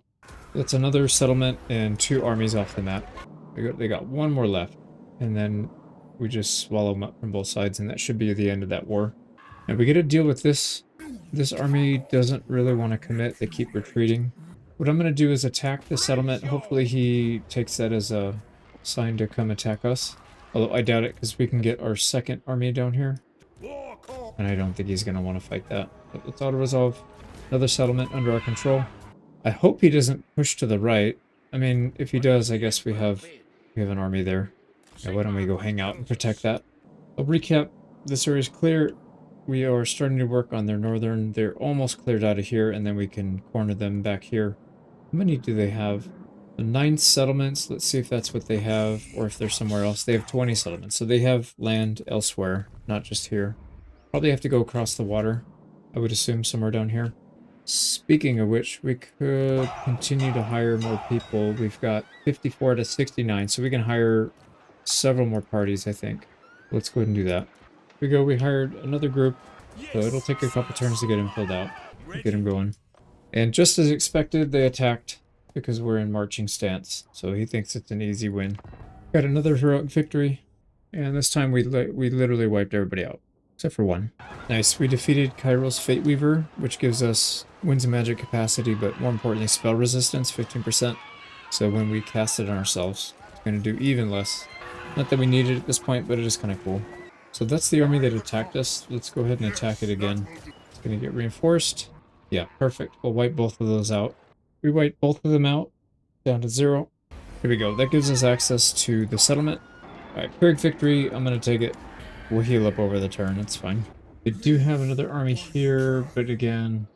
That's another settlement and 2 armies off the map. They got 1 more left. And then we just swallow them up from both sides, and that should be the end of that war. And we get to deal with this. This army doesn't really want to commit. They keep retreating. What I'm going to do is attack the settlement. Hopefully he takes that as a sign to come attack us. Although I doubt it, because we can get our 2nd army down here. And I don't think he's going to want to fight that. But let's auto-resolve. Another settlement under our control. I hope he doesn't push to the right. I mean, if he does, I guess we have an army there. Yeah, why don't we go hang out and protect that? I'll recap. This area is clear. We are starting to work on their northern. They're almost cleared out of here, and then we can corner them back here. How many do they have? 9 settlements. Let's see if that's what they have, or if they're somewhere else. They have 20 settlements, so they have land elsewhere, not just here. Probably have to go across the water, I would assume, somewhere down here. Speaking of which, we could continue to hire more people. We've got 54 to 69, so we can hire several more parties, I think. Let's go ahead and do that. Here we go, we hired another group, so it'll take a couple turns to get him filled out, get him going. And just as expected, they attacked because we're in marching stance, so he thinks it's an easy win. Got another heroic victory, and this time we literally wiped everybody out. Except for 1. Nice, we defeated Kairos Fate Weaver, which gives us Winds of Magic capacity, but more importantly, spell resistance, 15%. So when we cast it on ourselves, it's going to do even less. Not that we need it at this point, but it is kind of cool. So that's the army that attacked us. Let's go ahead and attack it again. It's going to get reinforced. Yeah, perfect. We'll wipe both of those out. We wipe both of them out, down to 0. Here we go. That gives us access to the settlement. Alright, Pyrrhic victory. I'm going to take it. We'll heal up over the turn, it's fine. They do have another army here, but again,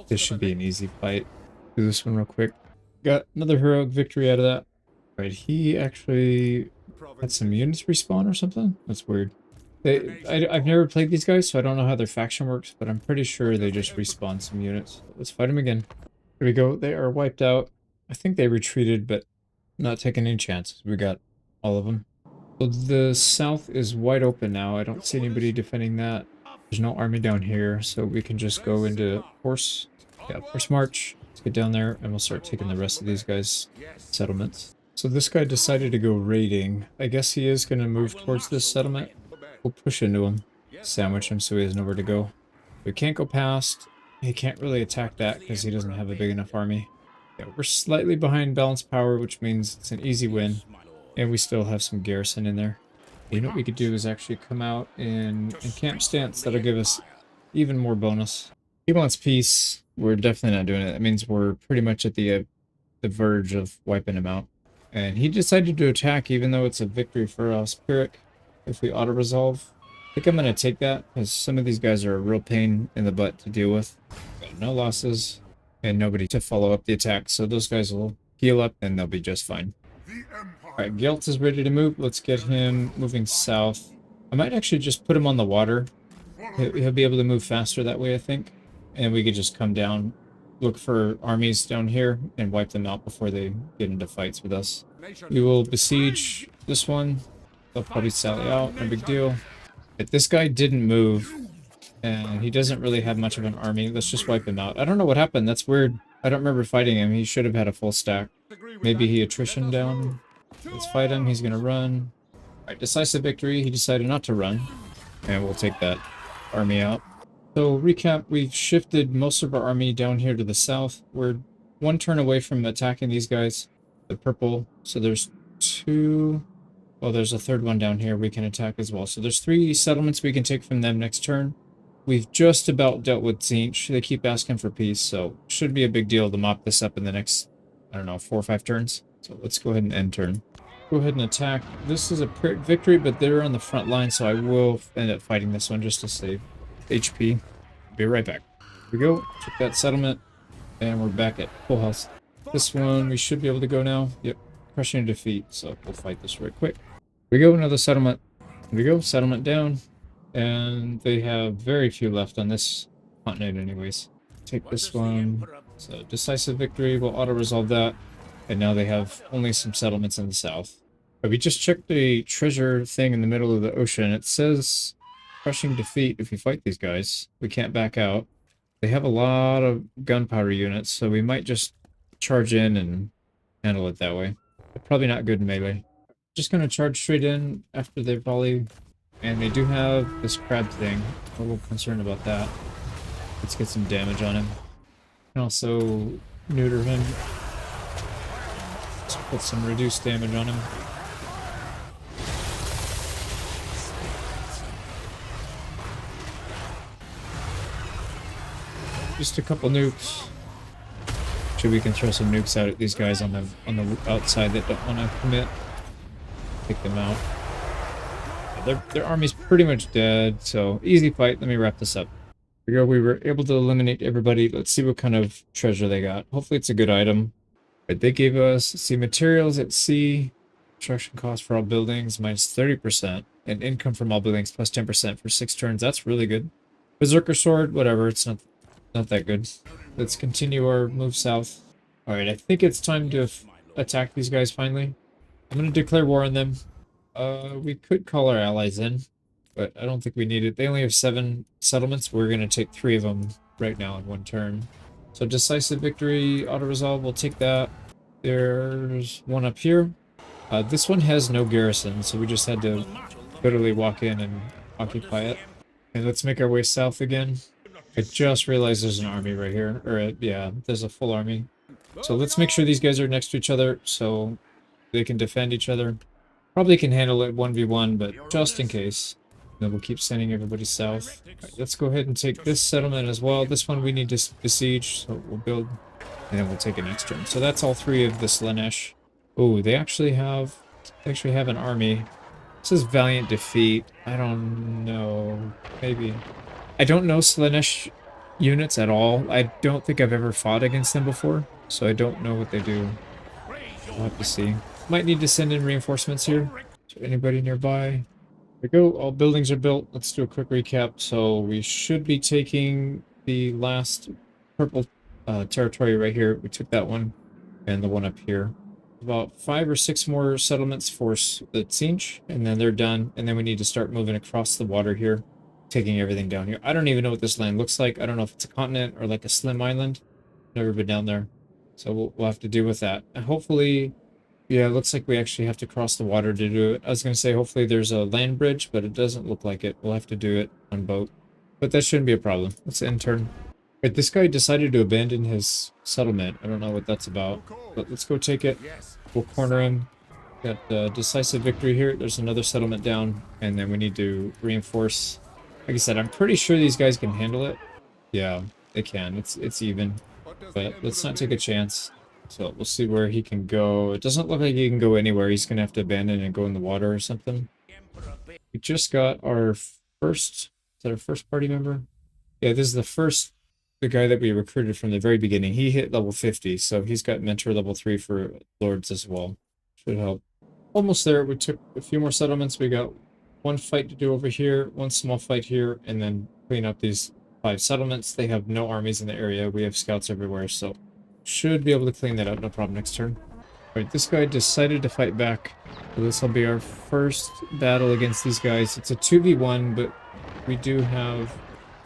this should be an easy fight. Do this one real quick. Got another heroic victory out of that. Right, he actually had some units respawn or something? That's weird. I've never played these guys, so I don't know how their faction works, but I'm pretty sure they just respawn some units. Let's fight them again. Here we go, they are wiped out. I think they retreated, but not taking any chances. We got all of them. So the south is wide open now. I don't see anybody defending that. There's no army down here, so we can just go into horse. Yeah, horse march. Let's get down there, and we'll start taking the rest of these guys' settlements. So this guy decided to go raiding. I guess he is going to move towards this settlement. We'll push into him, sandwich him so he has nowhere to go. We can't go past. He can't really attack that because he doesn't have a big enough army. Yeah, we're slightly behind balanced power, which means it's an easy win. And we still have some garrison in there. You know what we could do is actually come out in camp stance. That'll give us even more bonus. He wants peace. We're definitely not doing it. That means we're pretty much at the verge of wiping him out. And he decided to attack even though it's a victory for us. Pyrrhic, if we auto-resolve. I think I'm going to take that because some of these guys are a real pain in the butt to deal with. Got no losses and nobody to follow up the attack. So those guys will heal up and they'll be just fine. Alright, Gelt is ready to move. Let's get him moving south. I might actually just put him on the water. He'll be able to move faster that way, I think. And we could just come down, look for armies down here, and wipe them out before they get into fights with us. We will besiege this one. They'll probably sally out, no big deal. But this guy didn't move, and he doesn't really have much of an army. Let's just wipe him out. I don't know what happened. That's weird. I don't remember fighting him. He should have had a full stack. Maybe he attrition down. Let's fight him. He's gonna run. Alright, decisive victory. He decided not to run. And we'll take that army out. So, recap, we've shifted most of our army down here to the south. We're one turn away from attacking these guys. The purple. So there's two... Well, there's a third one down here we can attack as well. So there's 3 settlements we can take from them next turn. We've just about dealt with Tzeentch. They keep asking for peace, so should be a big deal to mop this up in the next, I don't know, 4 or 5 turns. So let's go ahead and end turn. Go ahead and attack. This is a victory, but they're on the front line, so I will end up fighting this one just to save HP. Be right back. Here we go. Took that settlement, and we're back at full health. This one, we should be able to go now. Yep. Crushing defeat, so we'll fight this right quick. Here we go, another settlement. Here we go, settlement down. And they have very few left on this continent anyways. Take this one. So decisive victory, we'll auto-resolve that. And now they have only some settlements in the south. But we just checked the treasure thing in the middle of the ocean. It says crushing defeat if we fight these guys. We can't back out. They have a lot of gunpowder units, so we might just charge in and handle it that way. But probably not good in melee. Just gonna charge straight in after they volley. And they do have this crab thing. I'm a little concerned about that. Let's get some damage on him. And also neuter him. Let's put some reduced damage on him. Just a couple nukes. Actually, we can throw some nukes out at these guys on the outside that don't want to commit. Take them out. Their army's pretty much dead, so easy fight. Let me wrap this up. Here we go. We were able to eliminate everybody. Let's see what kind of treasure they got. Hopefully it's a good item. But they gave us, let's see, materials at sea, construction cost for all buildings minus 30%, and income from all buildings plus 10% for 6 turns. That's really good. Berserker sword, whatever. It's not that good. Let's continue our move south. All right, I think it's time to attack these guys finally. I'm going to declare war on them. We could call our allies in, but I don't think we need it. They only have 7 settlements. We're going to take 3 of them right now in 1 turn. So decisive victory, auto-resolve, we'll take that. There's one up here. This one has no garrison, so we just had to literally walk in and occupy it. And let's make our way south again. I just realized there's an army right here. Or, yeah, there's a full army. So let's make sure these guys are next to each other so they can defend each other. Probably can handle it 1v1, but just in case. Then we'll keep sending everybody south. Right, let's go ahead and take this settlement as well. This one we need to besiege, so we'll build, and then we'll take it next turn. So that's all 3 of the Slaanesh. Oh, they actually have an army. It says Valiant Defeat. I don't know. Maybe. I don't know Slaanesh units at all. I don't think I've ever fought against them before, so I don't know what they do. We'll have to see. Might need to send in reinforcements here. So anybody nearby? There we go. All buildings are built. Let's do a quick recap. So we should be taking the last purple territory right here. We took that one and the one up here. about 5 or 6 more settlements for the siege, and then they're done. And then we need to start moving across the water here, taking everything down here. I don't even know what this land looks like. I don't know if it's a continent or like a slim island. Never been down there, so we'll have to deal with that. And hopefully, yeah, it looks like we actually have to cross the water to do it. I was gonna say hopefully there's a land bridge, but it doesn't look like it. We'll have to do it on boat, but that shouldn't be a problem. Let's end turn. Right, this guy decided to abandon his settlement. I don't know what that's about, but let's go take it. We'll corner him. Got a decisive victory here. There's another settlement down, and then we need to reinforce. Like I said, I'm pretty sure these guys can handle it. Yeah, they can. It's even. But let's not take a chance. So we'll see where he can go. It doesn't look like he can go anywhere. He's going to have to abandon and go in the water or something. We just got our first... Is that our first party member? Yeah, this is the guy that we recruited from the very beginning. He hit level 50, so he's got mentor level 3 for lords as well. Should help. Almost there. We took a few more settlements. We got one fight to do over here, one small fight here, and then clean up these 5 settlements. They have no armies in the area. We have scouts everywhere, so should be able to clean that up. No problem next turn. Alright, this guy decided to fight back. So this will be our first battle against these guys. It's a 2v1, but we do have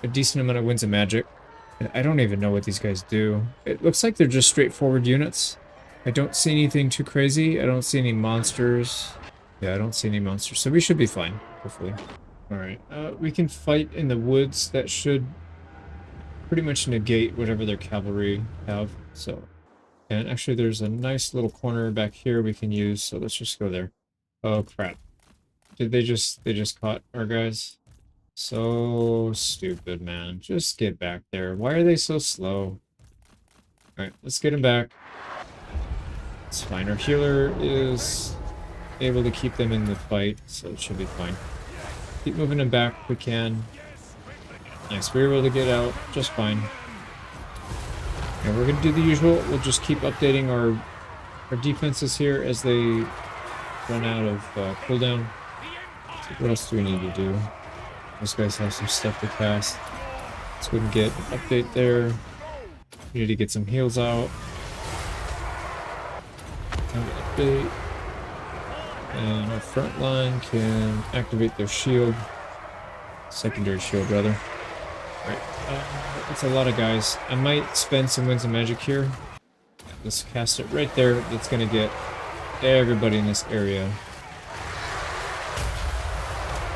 a decent amount of winds of magic. And I don't even know what these guys do. It looks like they're just straightforward units. I don't see anything too crazy. I don't see any monsters. Yeah, I don't see any monsters. So we should be fine, hopefully. Alright, we can fight in the woods. That should pretty much negate whatever their cavalry have. So, and actually there's a nice little corner back here we can use. So let's just go there. Oh crap. They just caught our guys? So stupid, man. Just get back there. Why are they so slow? Alright, let's get him back. It's fine. Our healer is able to keep them in the fight, so it should be fine. Keep moving them back if we can. Nice, we were able to get out just fine. And we're going to do the usual. We'll just keep updating our defenses here as they run out of cooldown. So what else do we need to do? Those guys have some stuff to cast. Let's go and get an update there. We need to get some heals out. Update. And our front line can activate their shield. Secondary shield, rather. Alright, that's a lot of guys. I might spend some winds of magic here. Let's cast it right there. That's going to get everybody in this area.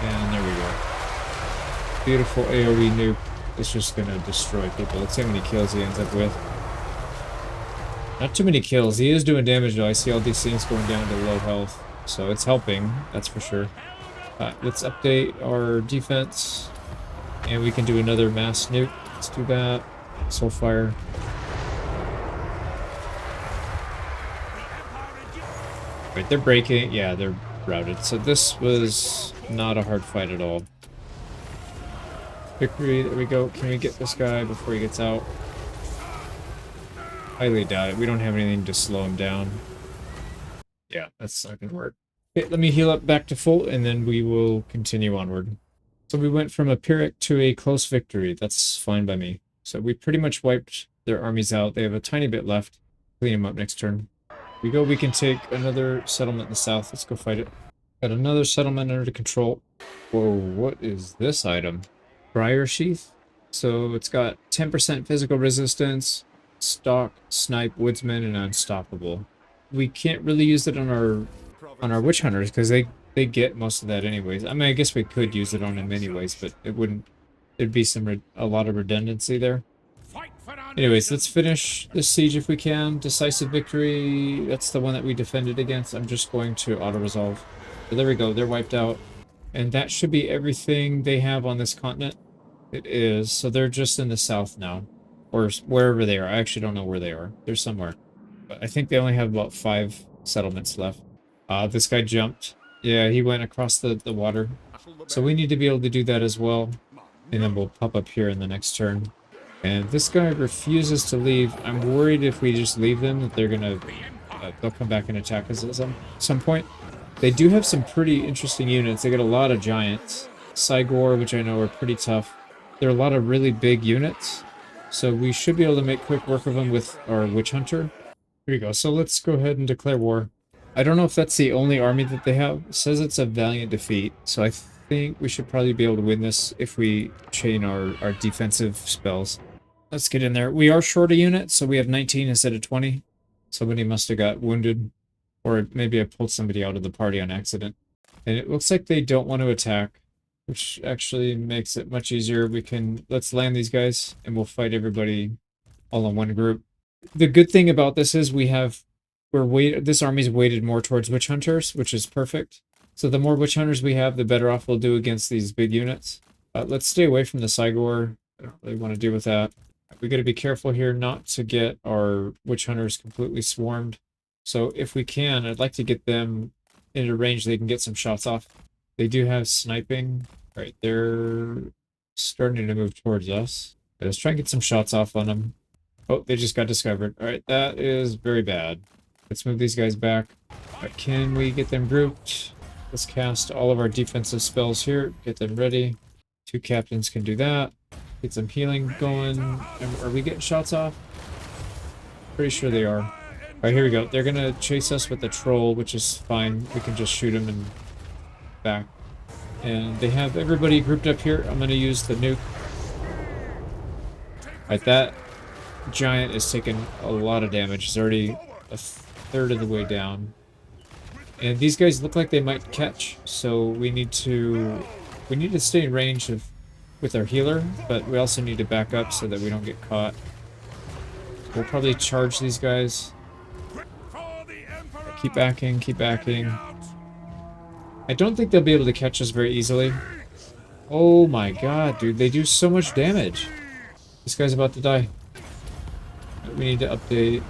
And there we go. Beautiful AoE nuke. It's just going to destroy people. Let's see how many kills he ends up with. Not too many kills. He is doing damage though. I see all these things going down to low health. So it's helping, that's for sure. Let's update our defense. And we can do another mass nuke. Let's do that. Soulfire. Right, they're breaking. Yeah, they're routed. So this was not a hard fight at all. Victory, there we go. Can we get this guy before he gets out? Highly doubt it. We don't have anything to slow him down. Yeah, that's not gonna work. Okay, let me heal up back to full, and then we will continue onward. So we went from a Pyrrhic to a close victory. That's fine by me. So we pretty much wiped their armies out. They have a tiny bit left. Clean them up next turn. We go, we can take another settlement in the south. Let's go fight it. Got another settlement under control. Whoa, what is this item? Briar Sheath. So it's got 10% physical resistance, Stalk, Snipe, Woodsman, and Unstoppable. We can't really use it on our Witch Hunters because they get most of that anyways. I mean, I guess we could use it on them anyways, but it wouldn't. There'd be a lot of redundancy there. Anyways, let's finish this siege if we can. Decisive victory. That's the one that we defended against. I'm just going to auto-resolve. So there we go. They're wiped out. And that should be everything they have on this continent. It is. So they're just in the south now. Or wherever they are. I actually don't know where they are. They're somewhere. But I think they only have about 5 settlements left. This guy jumped. Yeah, he went across the water. So we need to be able to do that as well. And then we'll pop up here in the next turn. And this guy refuses to leave. I'm worried if we just leave them that they're gonna they'll come back and attack us at some point. They do have some pretty interesting units. They got a lot of giants. Cygor, which I know are pretty tough. There are a lot of really big units. So we should be able to make quick work of them with our Witch Hunter. Here you go. So let's go ahead and declare war. I don't know if that's the only army that they have. It says it's a valiant defeat, so I think we should probably be able to win this if we chain our defensive spells. Let's get in there. We are short a unit, so we have 19 instead of 20. Somebody must have got wounded, or maybe I pulled somebody out of the party on accident. And it looks like they don't want to attack, which actually makes it much easier. Let's land these guys, and we'll fight everybody all in one group. The good thing about this is this army's weighted more towards witch hunters, which is perfect. So the more witch hunters we have, the better off we'll do against these big units. Let's stay away from the Cygor. I don't really want to deal with that. We got to be careful here not to get our witch hunters completely swarmed. So if we can, I'd like to get them into range. They can get some shots off. They do have sniping. All right, they're starting to move towards us. Let's try and get some shots off on them. Oh, they just got discovered. All right, that is very bad. Let's move these guys back. All right, can we get them grouped? Let's cast all of our defensive spells here. Get them ready. 2 captains can do that. Get some healing going. Are we getting shots off? Pretty sure they are. All right, here we go. They're going to chase us with the troll, which is fine. We can just shoot them and back. And they have everybody grouped up here. I'm going to use the nuke. All right, that giant is taking a lot of damage. He's already a third of the way down. And these guys look like they might catch, so we need to stay in range with our healer, but we also need to back up so that we don't get caught. We'll probably charge these guys. Keep backing, keep backing. I don't think they'll be able to catch us very easily. Oh my god, dude, they do so much damage. This guy's about to die. We need to update.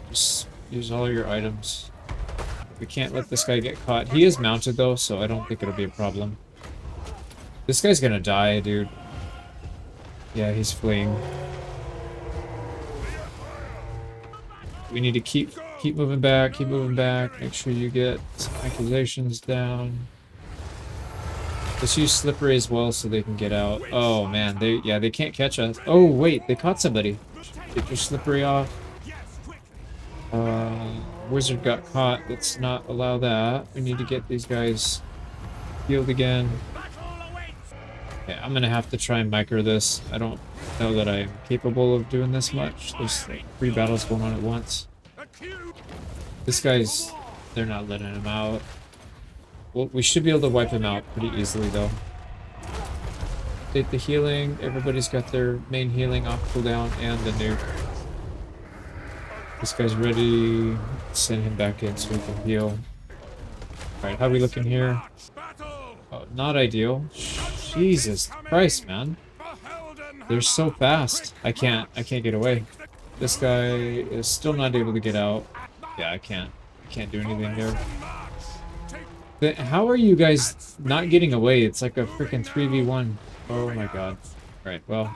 Just use all your items. We can't let this guy get caught. He is mounted though, so I don't think it'll be a problem. This guy's gonna die, dude. Yeah, he's fleeing. We need to keep moving back, keep moving back. Make sure you get some accusations down. Let's use slippery as well so they can get out. Oh man, they can't catch us. Oh wait, they caught somebody. Get your slippery off. Wizard got caught. Let's not allow that. We need to get these guys healed again. Okay, I'm gonna have to try and micro this. I don't know that I'm capable of doing this much. There's like 3 battles going on at once. This guy's... they're not letting him out. Well, we should be able to wipe him out pretty easily though. Take the healing. Everybody's got their main healing off cooldown and the nuke. This guy's ready. Send him back in so we can heal. Alright, how are we looking here? Oh, not ideal. Jesus Christ, man. They're so fast. I can't get away. This guy is still not able to get out. Yeah, I can't do anything there. How are you guys not getting away? It's like a freaking 3v1. Oh my god. Alright, well.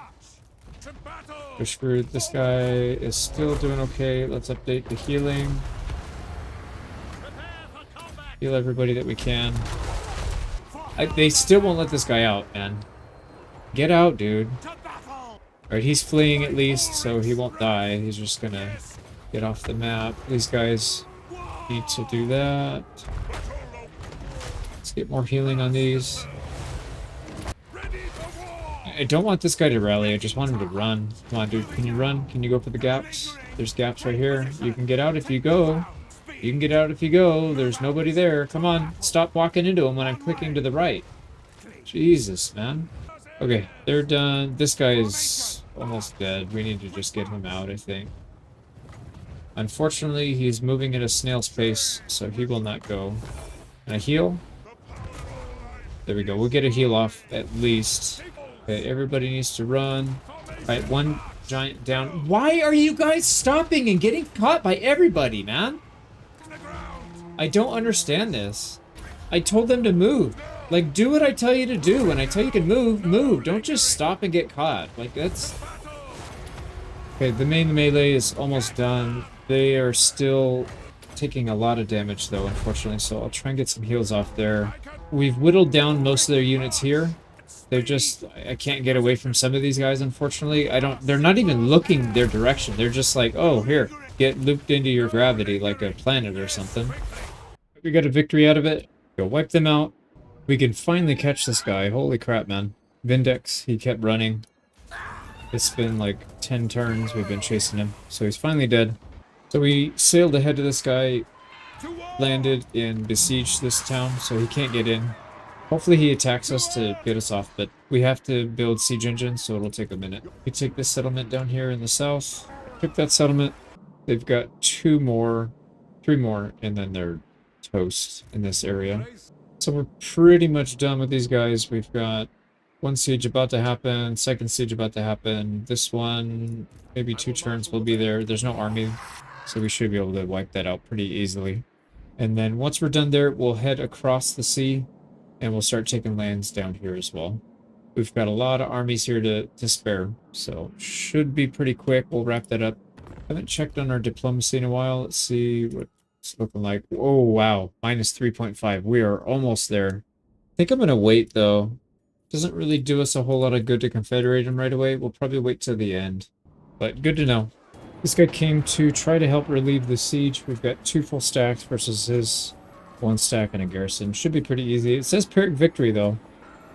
We're screwed. This guy is still doing okay. Let's update the healing. Heal everybody that we can. They still won't let this guy out, man. Get out, dude. Alright, he's fleeing at least, so he won't die. He's just gonna get off the map. These guys need to do that. Let's get more healing on these. I don't want this guy to rally, I just want him to run. Come on, dude, can you run? Can you go for the gaps? There's gaps right here. You can get out if you go. You can get out if you go. There's nobody there. Come on, stop walking into him when I'm clicking to the right. Jesus, man. Okay, they're done. This guy is almost dead. We need to just get him out, I think. Unfortunately, he's moving at a snail's pace, so he will not go. Can I heal? There we go. We'll get a heal off at least. Okay, everybody needs to run. Alright, one giant down. Why are you guys stopping and getting caught by everybody, man? I don't understand this. I told them to move. Like, do what I tell you to do. When I tell you to move, move. Don't just stop and get caught. Like, that's... Okay, the main melee is almost done. They are still taking a lot of damage, though, unfortunately, so I'll try and get some heals off there. We've whittled down most of their units here. They're just... I can't get away from some of these guys, unfortunately. They're not even looking their direction. They're just like, oh, here. get looped into your gravity like a planet or something. We got a victory out of it. Go wipe them out. We can finally catch this guy. Holy crap, man. Vindex, he kept running. It's been like 10 turns we've been chasing him. So he's finally dead. So we sailed ahead to this guy, landed and besieged this town, so he can't get in. Hopefully he attacks us to get us off, but we have to build siege engines, so it'll take a minute. We take this settlement down here in the south. Took that settlement. They've got 3 more, and then they're toast in this area. So we're pretty much done with these guys. We've got 1 siege about to happen, 2nd siege about to happen. This one, maybe 2 turns will be there. There's no army, so we should be able to wipe that out pretty easily. And then once we're done there, we'll head across the sea, and we'll start taking lands down here as well. We've got a lot of armies here to spare, so should be pretty quick. We'll wrap that up. I haven't checked on our diplomacy in a while. Let's see what it's looking like. Oh, wow. Minus 3.5. We are almost there. I think I'm going to wait, though. Doesn't really do us a whole lot of good to confederate them right away. We'll probably wait till the end. But good to know. This guy came to try to help relieve the siege. We've got 2 full stacks versus his 1 stack and a garrison. Should be pretty easy. It says Pyrrhic victory, though.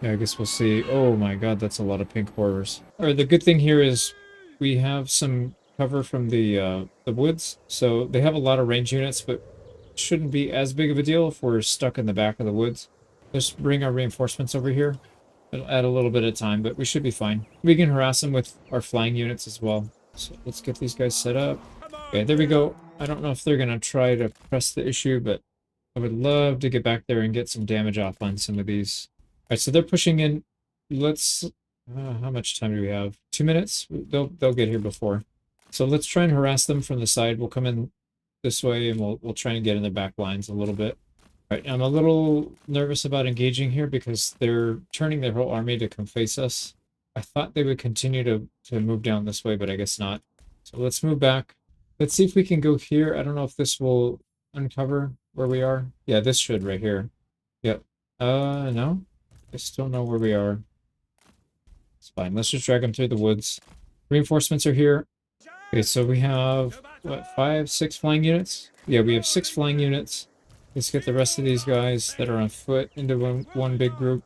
Yeah, I guess we'll see. Oh my god, that's a lot of pink horrors. Alright, the good thing here is we have some cover from the woods. So they have a lot of range units, but it shouldn't be as big of a deal if we're stuck in the back of the woods. Let's bring our reinforcements over here. It'll add a little bit of time, but we should be fine. We can harass them with our flying units as well. So let's get these guys set up. Okay, there we go. I don't know if they're going to try to press the issue, but I would love to get back there and get some damage off on some of these. Alright, so they're pushing in. Let's... how much time do we have? 2 minutes? They'll get here before. So let's try and harass them from the side. We'll come in this way, and we'll try and get in their back lines a little bit. Alright, I'm a little nervous about engaging here because they're turning their whole army to come face us. I thought they would continue to move down this way, but I guess not. So let's move back. Let's see if we can go here. I don't know if this will uncover where we are. Yeah, this should right here. Yep. No? I still know where we are. It's fine. Let's just drag them through the woods. Reinforcements are here. Okay, so we have, what, 5, 6 flying units? Yeah, we have 6 flying units. Let's get the rest of these guys that are on foot into one big group.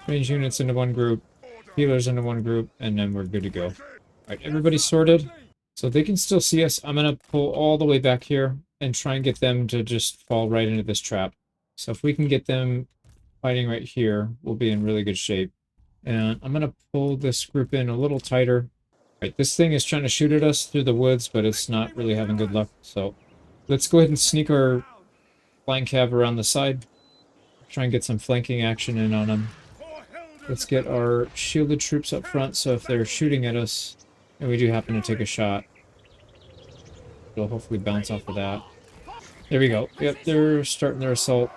Range units into one group. Healers into one group. And then we're good to go. Alright, everybody's sorted. So they can still see us. I'm going to pull all the way back here and try and get them to just fall right into this trap. So if we can get them fighting right here, we'll be in really good shape. And I'm going to pull this group in a little tighter. Right, this thing is trying to shoot at us through the woods, but it's not really having good luck. So let's go ahead and sneak our flying cav around the side. Try and get some flanking action in on them. Let's get our shielded troops up front, so if they're shooting at us, and we do happen to take a shot, it'll hopefully bounce off of that. There we go. Yep, they're starting their assault.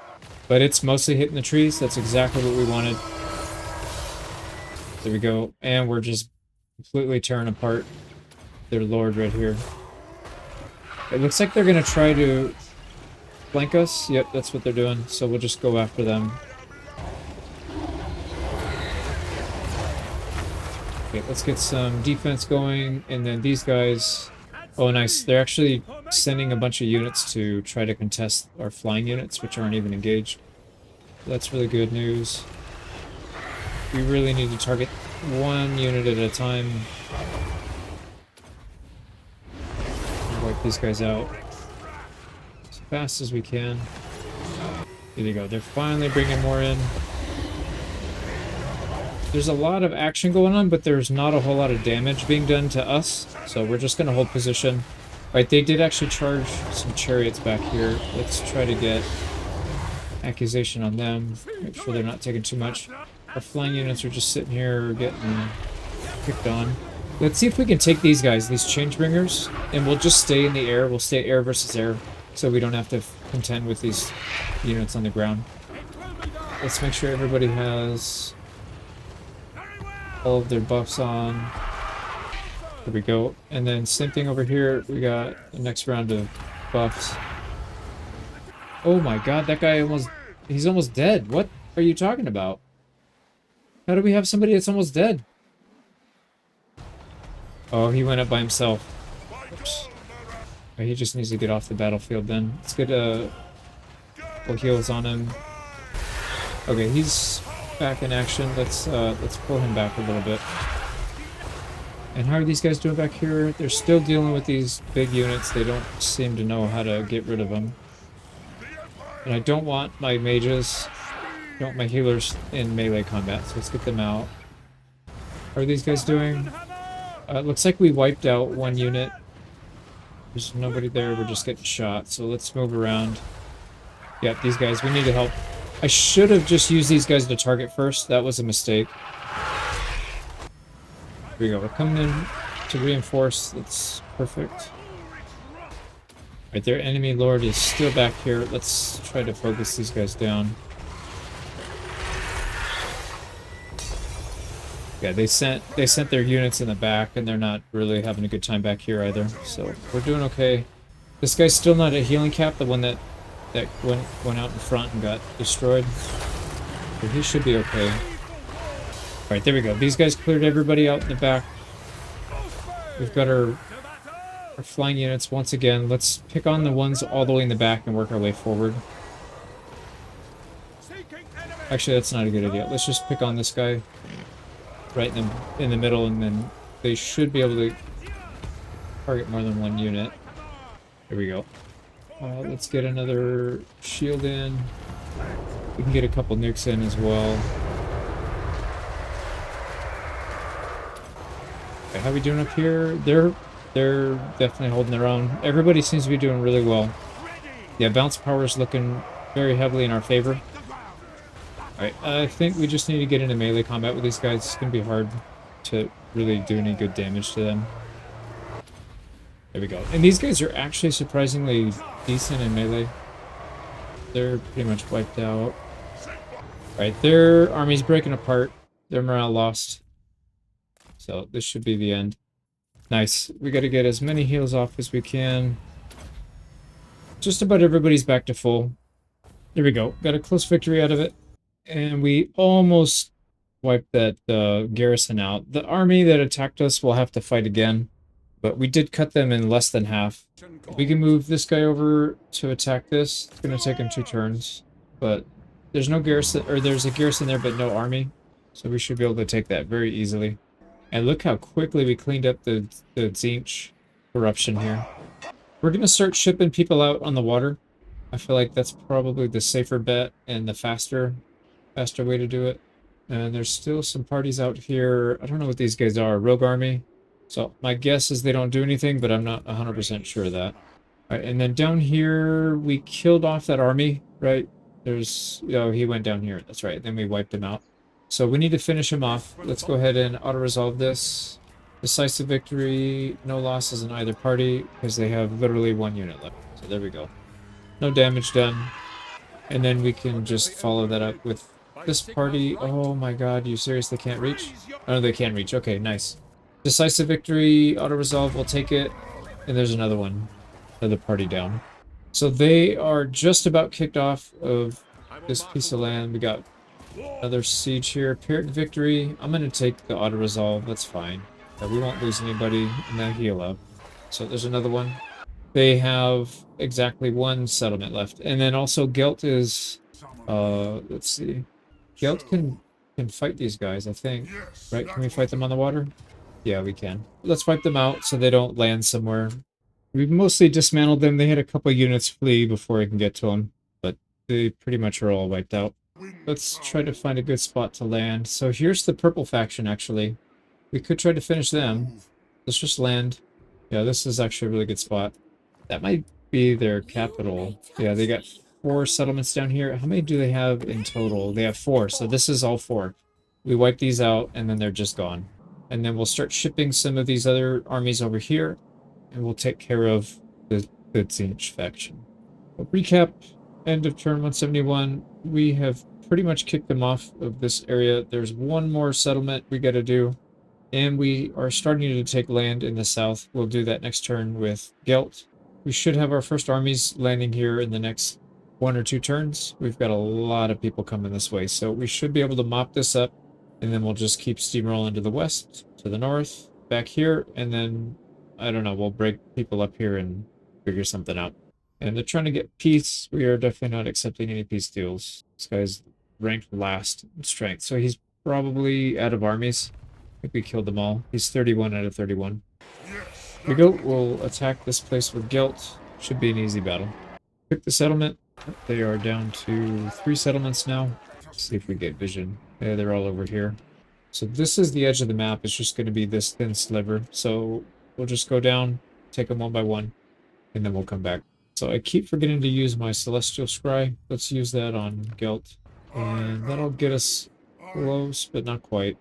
But it's mostly hitting the trees. That's exactly what we wanted. There we go. And we're just completely tearing apart their lord right here. It looks like they're going to try to flank us. Yep, that's what they're doing. So we'll just go after them. Okay, let's get some defense going. And then these guys... Oh, nice. They're actually sending a bunch of units to try to contest our flying units, which aren't even engaged. That's really good news. We really need to target one unit at a time. Wipe these guys out as fast as we can. There you go. They're finally bringing more in. There's a lot of action going on, but there's not a whole lot of damage being done to us. So we're just going to hold position. Right, they did actually charge some chariots back here. Let's try to get accusation on them. Make sure they're not taking too much. Our flying units are just sitting here getting picked on. Let's see if we can take these guys, these changebringers, and we'll just stay in the air. We'll stay air versus air, so we don't have to contend with these units on the ground. Let's make sure everybody has all of their buffs on. There we go. And then same thing over here. We got the next round of buffs. Oh my god, that guy he's almost dead. What are you talking about? How do we have somebody that's almost dead? Oh, he went up by himself. Oops. Oh, he just needs to get off the battlefield then. Let's get couple heals on him. Okay, he's back in action. Let's pull him back a little bit. And how are these guys doing back here? They're still dealing with these big units. They don't seem to know how to get rid of them. And I don't want my mages, don't want my healers in melee combat, so let's get them out. How are these guys doing? It looks like we wiped out one unit. There's nobody there, we're just getting shot, so let's move around. Yep, these guys, we need to help. I should have just used these guys to target first. That was a mistake. Here we go, we're coming in to reinforce. That's perfect. Right, their enemy lord is still back here. Let's try to focus these guys down. Yeah, they sent their units in the back, and they're not really having a good time back here either. So we're doing okay. This guy's still not at healing cap, the one that went out in front and got destroyed. But he should be okay. Alright, there we go. These guys cleared everybody out in the back. We've got our flying units once again. Let's pick on the ones all the way in the back and work our way forward. Actually, that's not a good idea. Let's just pick on this guy right in the middle, and then they should be able to target more than one unit. There we go. Let's get another shield in. We can get a couple nukes in as well. Okay, how are we doing up here? They're definitely holding their own. Everybody seems to be doing really well. Yeah, bounce power is looking very heavily in our favor. Alright, I think we just need to get into melee combat with these guys. It's going to be hard to really do any good damage to them. There we go. And these guys are actually surprisingly decent in melee. They're pretty much wiped out. Alright, their army's breaking apart. Their morale lost. So this should be the end. Nice. We got to get as many heals off as we can. Just about everybody's back to full. There we go. Got a close victory out of it. And we almost wiped that garrison out. The army that attacked us will have to fight again. But we did cut them in less than half. We can move this guy over to attack this. It's going to take him 2 turns. But there's no garrison, or there's a garrison there but no army. So we should be able to take that very easily. And look how quickly we cleaned up the Tzeentch corruption here. We're going to start shipping people out on the water. I feel like that's probably the safer bet and the faster way to do it. And there's still some parties out here. I don't know what these guys are. Rogue army. So my guess is they don't do anything, but I'm not 100% sure of that. All right, and then down here, we killed off that army, right? There's, oh, he went down here. That's right. Then we wiped him out. So we need to finish him off. Let's go ahead and auto-resolve this. Decisive victory. No losses in either party because they have literally 1 unit left. So there we go. No damage done. And then we can just follow that up with this party. Oh my god, you seriously can't reach? Oh, they can reach. Okay, nice. Decisive victory. Auto-resolve. We'll take it. And there's another one. Another party down. So they are just about kicked off of this piece of land. We got another siege here. Pyrrhic victory. I'm going to take the auto-resolve. That's fine. We won't lose anybody. And then heal up. So there's another one. They have exactly 1 settlement left. And then also Gelt is... let's see. Gelt can fight these guys, I think. Right? Can we fight them on the water? Yeah, we can. Let's wipe them out so they don't land somewhere. We've mostly dismantled them. They had a couple units flee before I can get to them. But they pretty much are all wiped out. Let's try to find a good spot to land. So here's the purple faction, actually. We could try to finish them. Let's just land. Yeah, this is actually a really good spot. That might be their capital. Yeah, they got 4 settlements down here. How many do they have in total? They have 4, so this is all 4. We wipe these out, and then they're just gone. And then we'll start shipping some of these other armies over here, and we'll take care of the Tzeentch faction. But recap, end of turn 171. We have pretty much kicked them off of this area. There's 1 more settlement we got to do. And we are starting to take land in the south. We'll do that next turn with Gelt. We should have our first armies landing here in the next 1 or 2 turns. We've got a lot of people coming this way, so we should be able to mop this up, and then we'll just keep steamrolling to the west, to the north, back here, and then, I don't know, we'll break people up here and figure something out. And they're trying to get peace. We are definitely not accepting any peace deals. This guy's ranked last in strength, so he's probably out of armies. I think we killed them all. He's 31 out of 31. Yes. Here we go. We'll attack this place with guilt. Should be an easy battle. Pick the settlement. They are down to 3 settlements now. Let's see if we get vision. Yeah, they're all over here. So this is the edge of the map. It's just going to be this thin sliver. So we'll just go down, take them one by one, and then we'll come back. So I keep forgetting to use my Celestial Scry. Let's use that on Gelt. And that'll get us close, but not quite.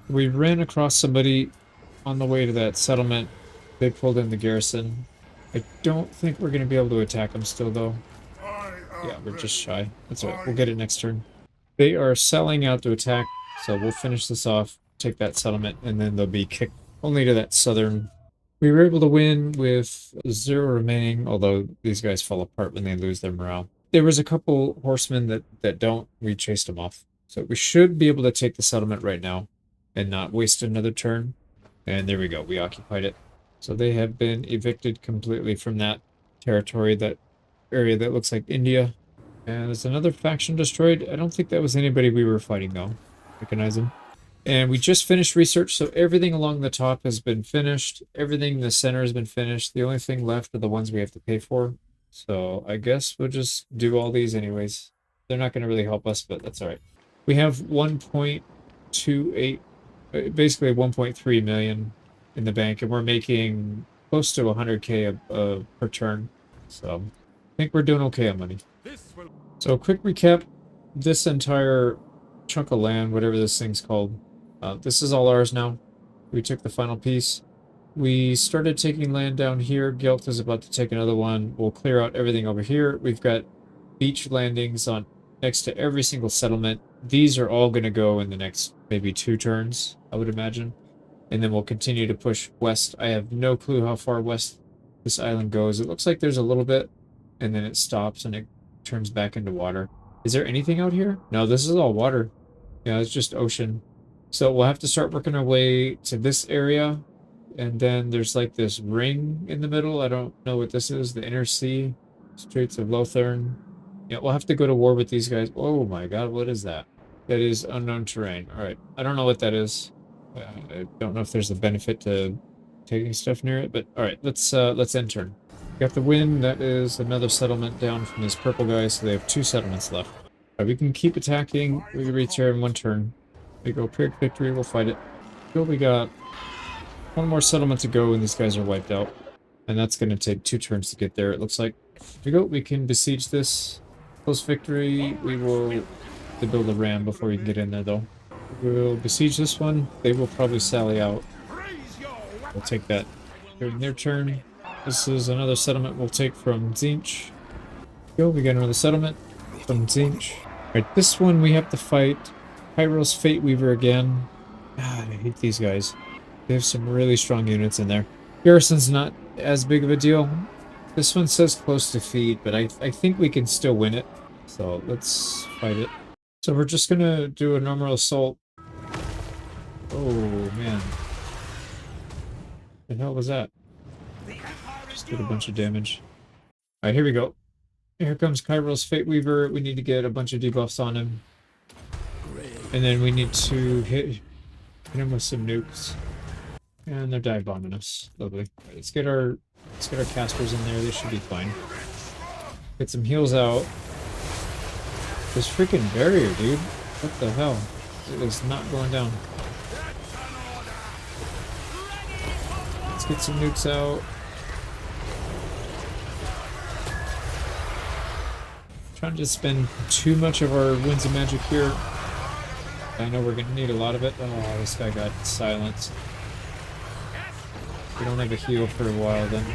We ran across somebody on the way to that settlement. They pulled in the garrison. I don't think we're going to be able to attack them still, though. Yeah, we're just shy. That's all right. We'll get it next turn. They are selling out to attack, so we'll finish this off, take that settlement, and then they'll be kicked only to that southern. We were able to win with 0 remaining, although these guys fall apart when they lose their morale. There was a couple horsemen that don't. We chased them off. So we should be able to take the settlement right now and not waste another turn. And there we go. We occupied it. So they have been evicted completely from that territory, that area that looks like India. And there's another faction destroyed. I don't think that was anybody we were fighting, though. Recognize them. And we just finished research, so everything along the top has been finished. Everything in the center has been finished. The only thing left are the ones we have to pay for. So I guess we'll just do all these anyways. They're not going to really help us, but that's all right. We have 1.28, basically 1.3 million in the bank, and we're making close to 100k per turn. So I think we're doing okay on money. So quick recap, this entire chunk of land, whatever this thing's called, this is all ours now. We took the final piece. We started taking land down here. Gelt is about to take another one. We'll clear out everything over here. We've got beach landings on next to every single settlement. These are all going to go in the next maybe 2 turns, I would imagine. And then we'll continue to push west. I have no clue how far west this island goes. It looks like there's a little bit, and then it stops and it turns back into water. Is there anything out here? No, this is all water. Yeah, it's just ocean. So we'll have to start working our way to this area. And then there's like this ring in the middle. I don't know what this is. The Inner Sea, Straits of Lothern. Yeah, we'll have to go to war with these guys. Oh my god, what is that? That is unknown terrain. Alright, I don't know what that is. I don't know if there's a benefit to taking stuff near it, but alright, let's end turn. Got the win. That is another settlement down from this purple guy, so they have 2 settlements left. Right, we can keep attacking. We can reach here in 1 turn. We go Pyrrhic victory, we'll fight it. We got 1 more settlement to go and these guys are wiped out. And that's going to take 2 turns to get there, it looks like. Here we go, we can besiege this. Close victory. We will build a ram before we can get in there, though. We'll besiege this one. They will probably sally out. We'll take that during their turn. This is another settlement we'll take from Zinch. Go, we got another settlement from Zinch. Alright, this one we have to fight Kairos Fate Weaver again. God, I hate these guys. They have some really strong units in there. Garrison's not as big of a deal. This one says close to feed, but I think we can still win it. So let's fight it. So we're just gonna do a normal assault. Oh man. What the hell was that? Just did a bunch of damage. Alright, here we go. Here comes Kairos Fate Weaver. We need to get a bunch of debuffs on him. And then we need to hit him with some nukes. And they're dive bombing us. Lovely. Right, let's get our casters in there. They should be fine. Get some heals out. This freaking barrier, dude. What the hell? It is not going down. Let's get some nukes out. Trying to spend too much of our winds of magic here. I know we're gonna need a lot of it. Oh, this guy got silenced. We don't have a heal for a while then.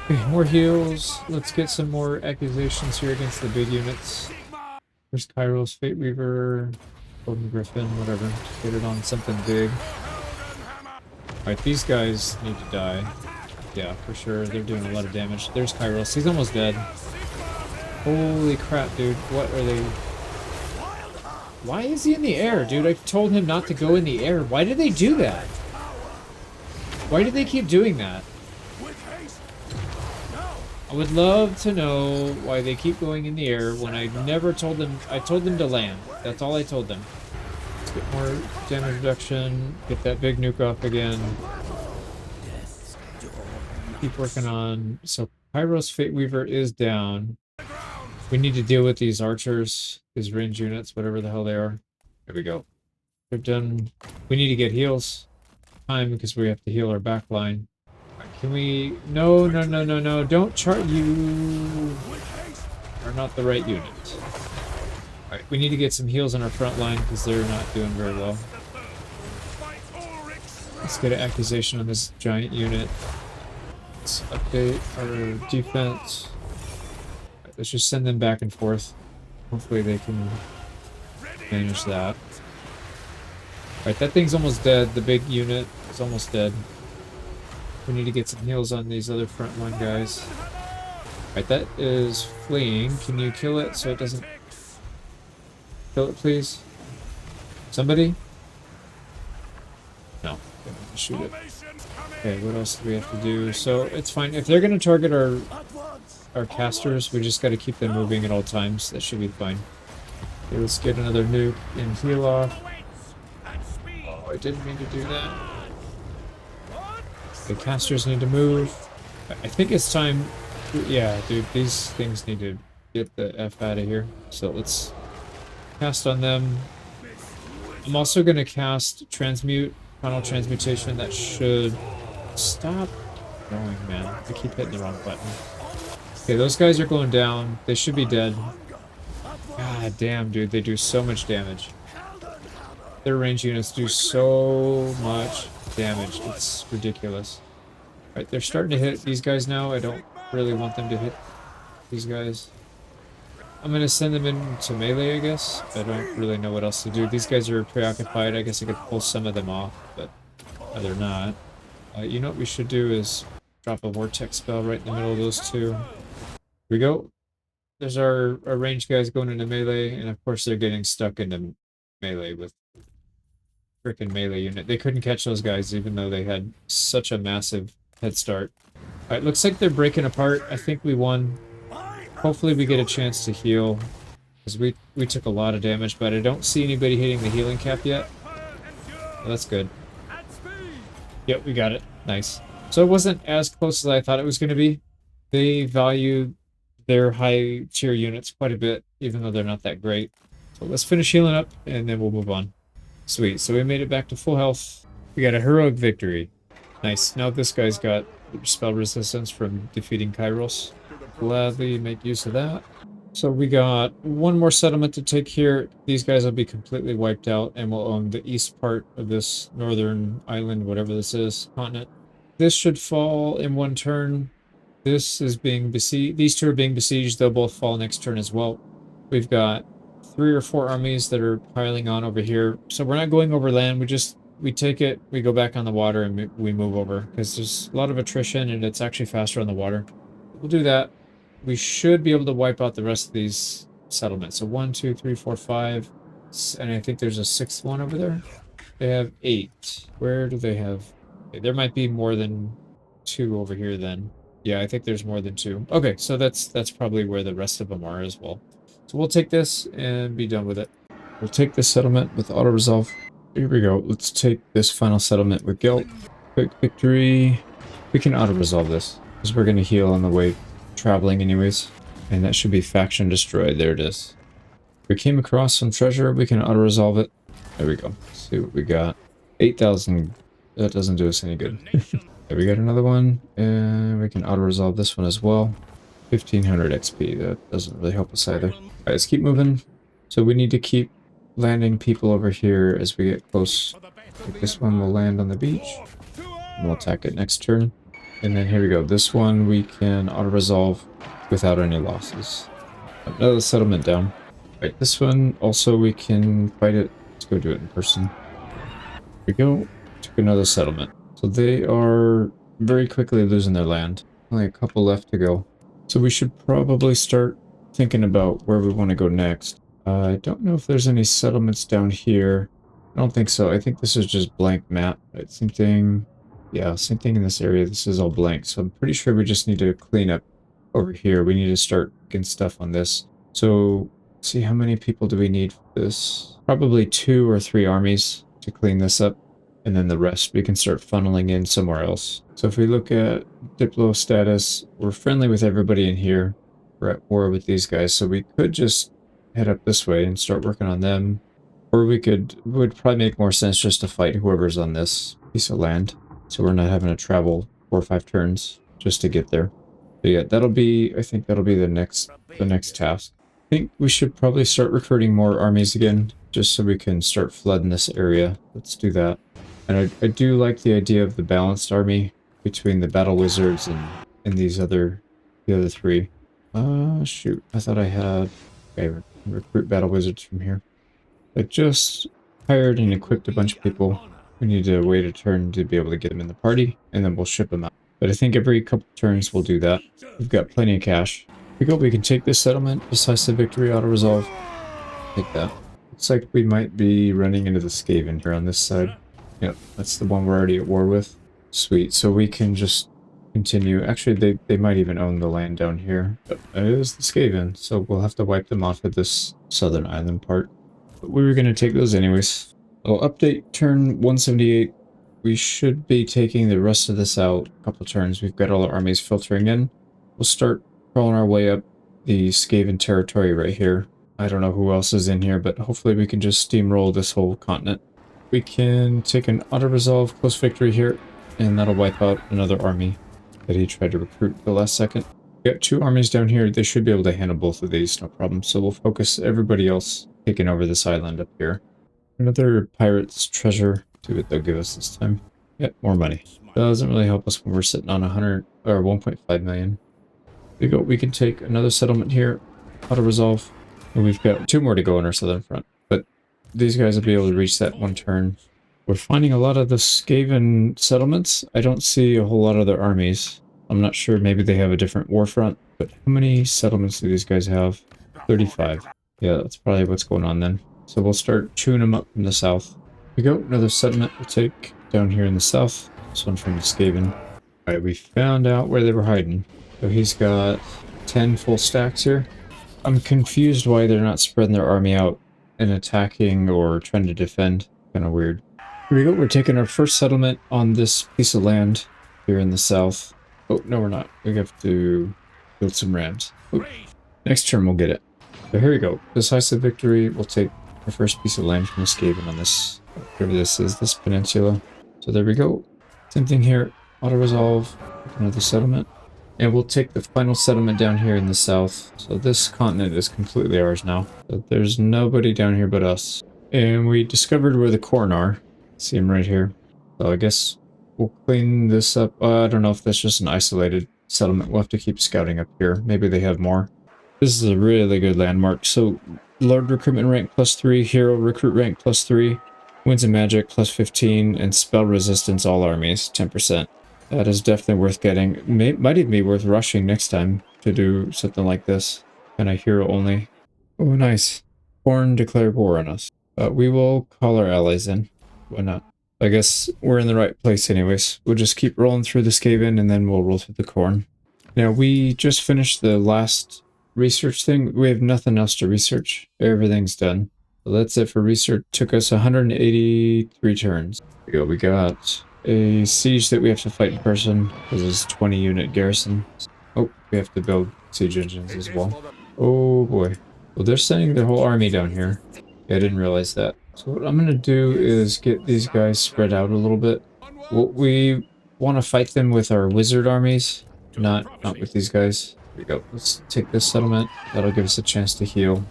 Okay, more heals. Let's get some more accusations here against the big units. There's Kairos, Fate Weaver, Golden Griffin, whatever. Get it on something big. Alright, these guys need to die. Yeah, for sure. They're doing a lot of damage. There's Kairos. He's almost dead. Holy crap, dude. What are they... Why is he in the air, dude? I told him not to go in the air. Why did they do that? Why do they keep doing that? I would love to know why they keep going in the air when I never told them. I told them to land. That's all I told them. Let's get more damage reduction. Get that big nuke off again. Keep working on. So Pyro's Fate Weaver is down. We need to deal with these archers, these range units, whatever the hell they are. There we go. They're done. We need to get heals. Time because we have to heal our back line. Can we... No, no, no, no, no. Don't chart. You are not the right unit. Alright, we need to get some heals on our front line because they're not doing very well. Let's get an accusation on this giant unit. Let's update our defense. Right, let's just send them back and forth. Hopefully they can manage that. Alright, that thing's almost dead. The big unit is almost dead. We need to get some heals on these other front line guys. Alright, that is fleeing. Can you kill it so it doesn't... Kill it, please? Somebody? No. Shoot it. Okay, what else do we have to do? So, it's fine. If they're going to target our casters, we just got to keep them moving at all times. That should be fine. Okay, let's get another nuke and heal off. Oh, I didn't mean to do that. The casters need to move. I think it's time... Yeah, dude, these things need to get the F out of here. So let's cast on them. I'm also going to cast Transmute, Final Transmutation. That should... Stop going, man. I keep hitting the wrong button. Okay, those guys are going down. They should be dead. God damn, dude, they do so much damage. Their range units do so much damage. It's ridiculous. Alright, they're starting to hit these guys now. I don't really want them to hit these guys. I'm going to send them into melee, I guess. I don't really know what else to do. These guys are preoccupied. I guess I could pull some of them off, but they're not. You know what we should do is drop a vortex spell right in the middle of those two. Here we go. There's our ranged guys going into melee, and of course they're getting stuck into melee with freaking melee unit. They couldn't catch those guys even though they had such a massive head start. Alright, looks like they're breaking apart. I think we won. Hopefully we get a chance to heal, because we took a lot of damage, but I don't see anybody hitting the healing cap yet. Well, that's good. Yep, we got it. Nice. So it wasn't as close as I thought it was going to be. They value their high tier units quite a bit, even though they're not that great. So let's finish healing up, and then we'll move on. Sweet, so we made it back to full health. We got a heroic victory. Nice. Now this guy's got spell resistance from defeating Kairos. Gladly make use of that. So we got one more settlement to take here. These guys will be completely wiped out, and we'll own the east part of this northern island, whatever this is, continent. This should fall in one turn. This is being besieged. These two are being besieged. They'll both fall next turn as well. We've got 3 or 4 armies that are piling on over here. So we're not going over land. We take it, we go back on the water, and we move over. Because there's a lot of attrition, and it's actually faster on the water. We'll do that. We should be able to wipe out the rest of these settlements. So 1, 2, 3, 4, 5. And I think there's a 6th one over there. They have 8. Where do they have... Okay, there might be more than 2 over here then. Yeah, I think there's more than 2. Okay, so that's probably where the rest of them are as well. So we'll take this and be done with it. We'll take this settlement with auto-resolve. Here we go. Let's take this final settlement with guilt. Quick victory. We can auto-resolve this, because we're going to heal on the way traveling anyways. And that should be faction destroyed. There it is. We came across some treasure. We can auto-resolve it. There we go. Let's see what we got. 8,000. That doesn't do us any good. There we got another one. And we can auto-resolve this one as well. 1,500 XP. That doesn't really help us either. Alright, let's keep moving. So we need to keep landing people over here as we get close. Like this one will land on the beach. And we'll attack it next turn. And then here we go. This one we can auto-resolve without any losses. Another settlement down. Right, this one also we can fight it. Let's go do it in person. Here we go. Took another settlement. So they are very quickly losing their land. Only a couple left to go. So we should probably start thinking about where we want to go next. I don't know if there's any settlements down here. I don't think so. I think this is just blank map. Right? Same thing. Yeah, same thing in this area. This is all blank. So I'm pretty sure we just need to clean up over here. We need to start getting stuff on this. So see, how many people do we need for this? Probably 2 or 3 armies to clean this up. And then the rest we can start funneling in somewhere else. So if we look at Diplo status, we're friendly with everybody in here. We're at war with these guys. So we could just head up this way and start working on them. Or would probably make more sense just to fight whoever's on this piece of land. So we're not having to travel 4 or 5 turns just to get there. But yeah, I think that'll be the next task. I think we should probably start recruiting more armies again, just so we can start flooding this area. Let's do that. And I do like the idea of the balanced army between the battle wizards and the other 3. Shoot, I thought I had... Okay, recruit battle wizards from here. I just hired and equipped a bunch of people. We need to wait a turn to be able to get them in the party, and then we'll ship them out. But I think every couple turns we'll do that. We've got plenty of cash. We can take this settlement, decisive victory, auto-resolve. Take that. Looks like we might be running into the Skaven here on this side. Yep, that's the one we're already at war with. Sweet, so we can just continue. Actually, they might even own the land down here. But it is the Skaven, so we'll have to wipe them off at this southern island part. But we were going to take those anyways. Oh, update turn 178. We should be taking the rest of this out a couple turns. We've got all our armies filtering in. We'll start crawling our way up the Skaven territory right here. I don't know who else is in here, but hopefully we can just steamroll this whole continent. We can take an auto-resolve close victory here, and that'll wipe out another army that he tried to recruit at the last second. We got 2 armies down here. They should be able to handle both of these, no problem. So we'll focus everybody else taking over this island up here. Another pirate's treasure. See what they'll give us this time. Yep, more money. Doesn't really help us when we're sitting on 1.5 million. We can take another settlement here, auto-resolve, and we've got 2 more to go on our southern front. But these guys will be able to reach that 1 turn. We're finding a lot of the Skaven settlements. I don't see a whole lot of their armies. I'm not sure, maybe they have a different war front, but how many settlements do these guys have? 35. Yeah, that's probably what's going on then. So we'll start chewing them up from the south. Another settlement we'll take down here in the south. This one from the Skaven. Alright, we found out where they were hiding. So he's got 10 full stacks here. I'm confused why they're not spreading their army out and attacking or trying to defend. Kind of weird. Here we go, we're taking our first settlement on this piece of land here in the south. Oh, no we're not. We have to build some rams. Oh, next turn we'll get it. So here we go. Decisive victory. We'll take our first piece of land from the Skaven on this, whatever this is, this peninsula. So there we go. Same thing here. Auto-resolve. Another settlement. And we'll take the final settlement down here in the south. So this continent is completely ours now. So there's nobody down here but us. And we discovered where the corn are. See them right here. So I guess we'll clean this up. I don't know if that's just an isolated settlement. We'll have to keep scouting up here. Maybe they have more. This is a really good landmark. So Lord recruitment rank +3, hero recruit rank +3, winds of magic +15, and spell resistance all armies 10%. That is definitely worth getting. Might even be worth rushing next time to do something like this. And a hero only. Oh, nice. Corn declared war on us. We will call our allies in. Why not? I guess we're in the right place anyways. We'll just keep rolling through the Skaven and then we'll roll through the corn. Now, we just finished the last research thing. We have nothing else to research. Everything's done. So that's it for research. Took us 183 turns. Here we go. We got a siege that we have to fight in person. This is 20 unit garrison. Oh, we have to build siege engines as well. Oh boy. Well, they're sending their whole army down here. Yeah, I didn't realize that. So what I'm going to do is get these guys spread out a little bit. We want to fight them with our wizard armies, not with these guys. Here we go. Let's take this settlement. That'll give us a chance to heal.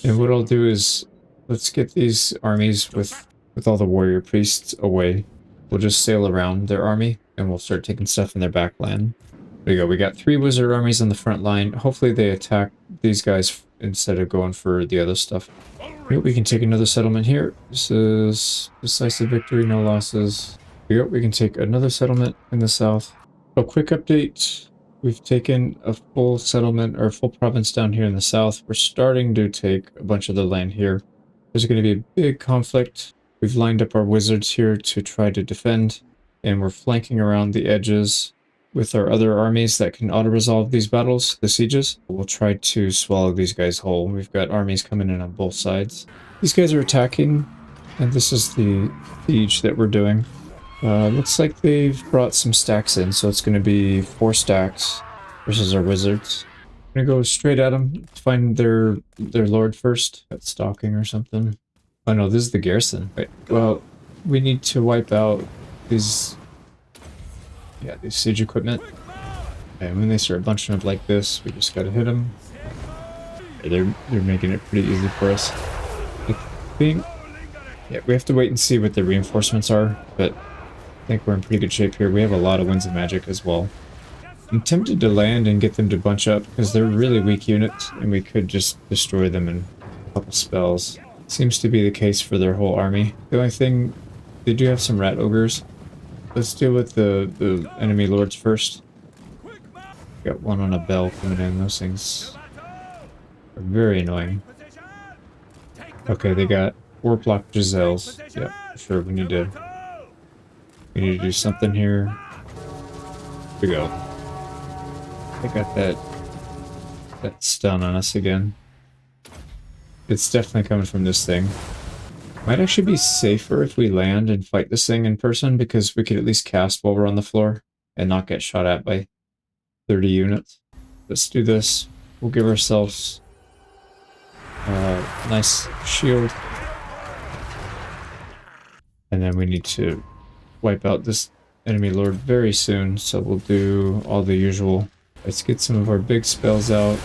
And what I'll do is, let's get these armies with all the warrior priests away. We'll just sail around their army, and we'll start taking stuff in their backland. There we go. We got 3 wizard armies on the front line. Hopefully they attack these guys instead of going for the other stuff. Here, we can take another settlement here. This is decisive victory, no losses. Here we go. We can take another settlement in the south. A quick update. We've taken a full settlement or a full province down here in the south. We're starting to take a bunch of the land here. There's going to be a big conflict. We've lined up our wizards here to try to defend, and we're flanking around the edges with our other armies that can auto-resolve these battles, the sieges. We'll try to swallow these guys whole. We've got armies coming in on both sides. These guys are attacking, and this is the siege that we're doing. Looks like they've brought some stacks in, so it's going to be 4 stacks versus our wizards. I'm going to go straight at them, find their lord first. Got stalking or something. Oh no, this is the garrison. Wait, well, we need to wipe out these... yeah, these siege equipment. And when they start bunching up like this, we just gotta hit them. They're making it pretty easy for us. I think... yeah, we have to wait and see what the reinforcements are, but I think we're in pretty good shape here. We have a lot of winds of magic as well. I'm tempted to land and get them to bunch up, because they're really weak units, and we could just destroy them in a couple spells. Seems to be the case for their whole army. The only thing, they do have some rat ogres. Let's deal with the enemy lords first. Got one on a bell coming in. Those things are very annoying. Okay, they got Warplock Giselles. Yep, sure, we need to do something here. Here we go. I got that stun on us again. It's definitely coming from this thing. Might actually be safer if we land and fight this thing in person, because we could at least cast while we're on the floor and not get shot at by 30 units. Let's do this. We'll give ourselves a nice shield. And then we need to wipe out this enemy lord very soon, so we'll do all the usual. Let's get some of our big spells out.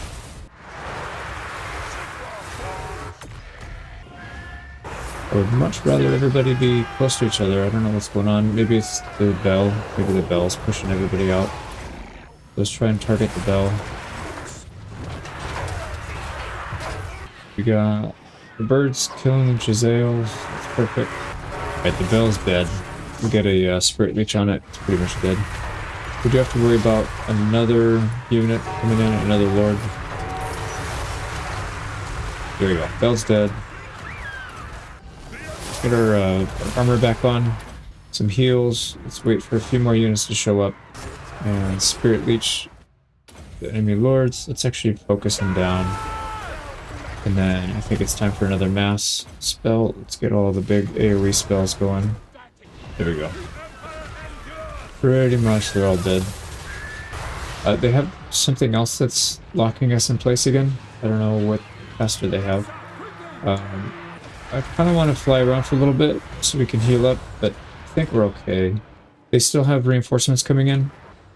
I would much rather everybody be close to each other. I don't know what's going on. Maybe it's the bell. Maybe the bell's pushing everybody out. Let's try and target the bell. We got the birds killing the Giselles. That's perfect. Alright, the bell's dead. We get a spirit leech on it. It's pretty much dead. We do have to worry about another unit coming in, another lord. There we go. Bell's dead. Get our armor back on. Some heals. Let's wait for a few more units to show up. And spirit leech the enemy lords. Let's actually focus them down. And then I think it's time for another mass spell. Let's get all the big AoE spells going. There we go. Pretty much they're all dead. They have something else that's locking us in place again. I don't know what caster they have. I kind of want to fly around for a little bit so we can heal up, but I think we're okay. They still have reinforcements coming in.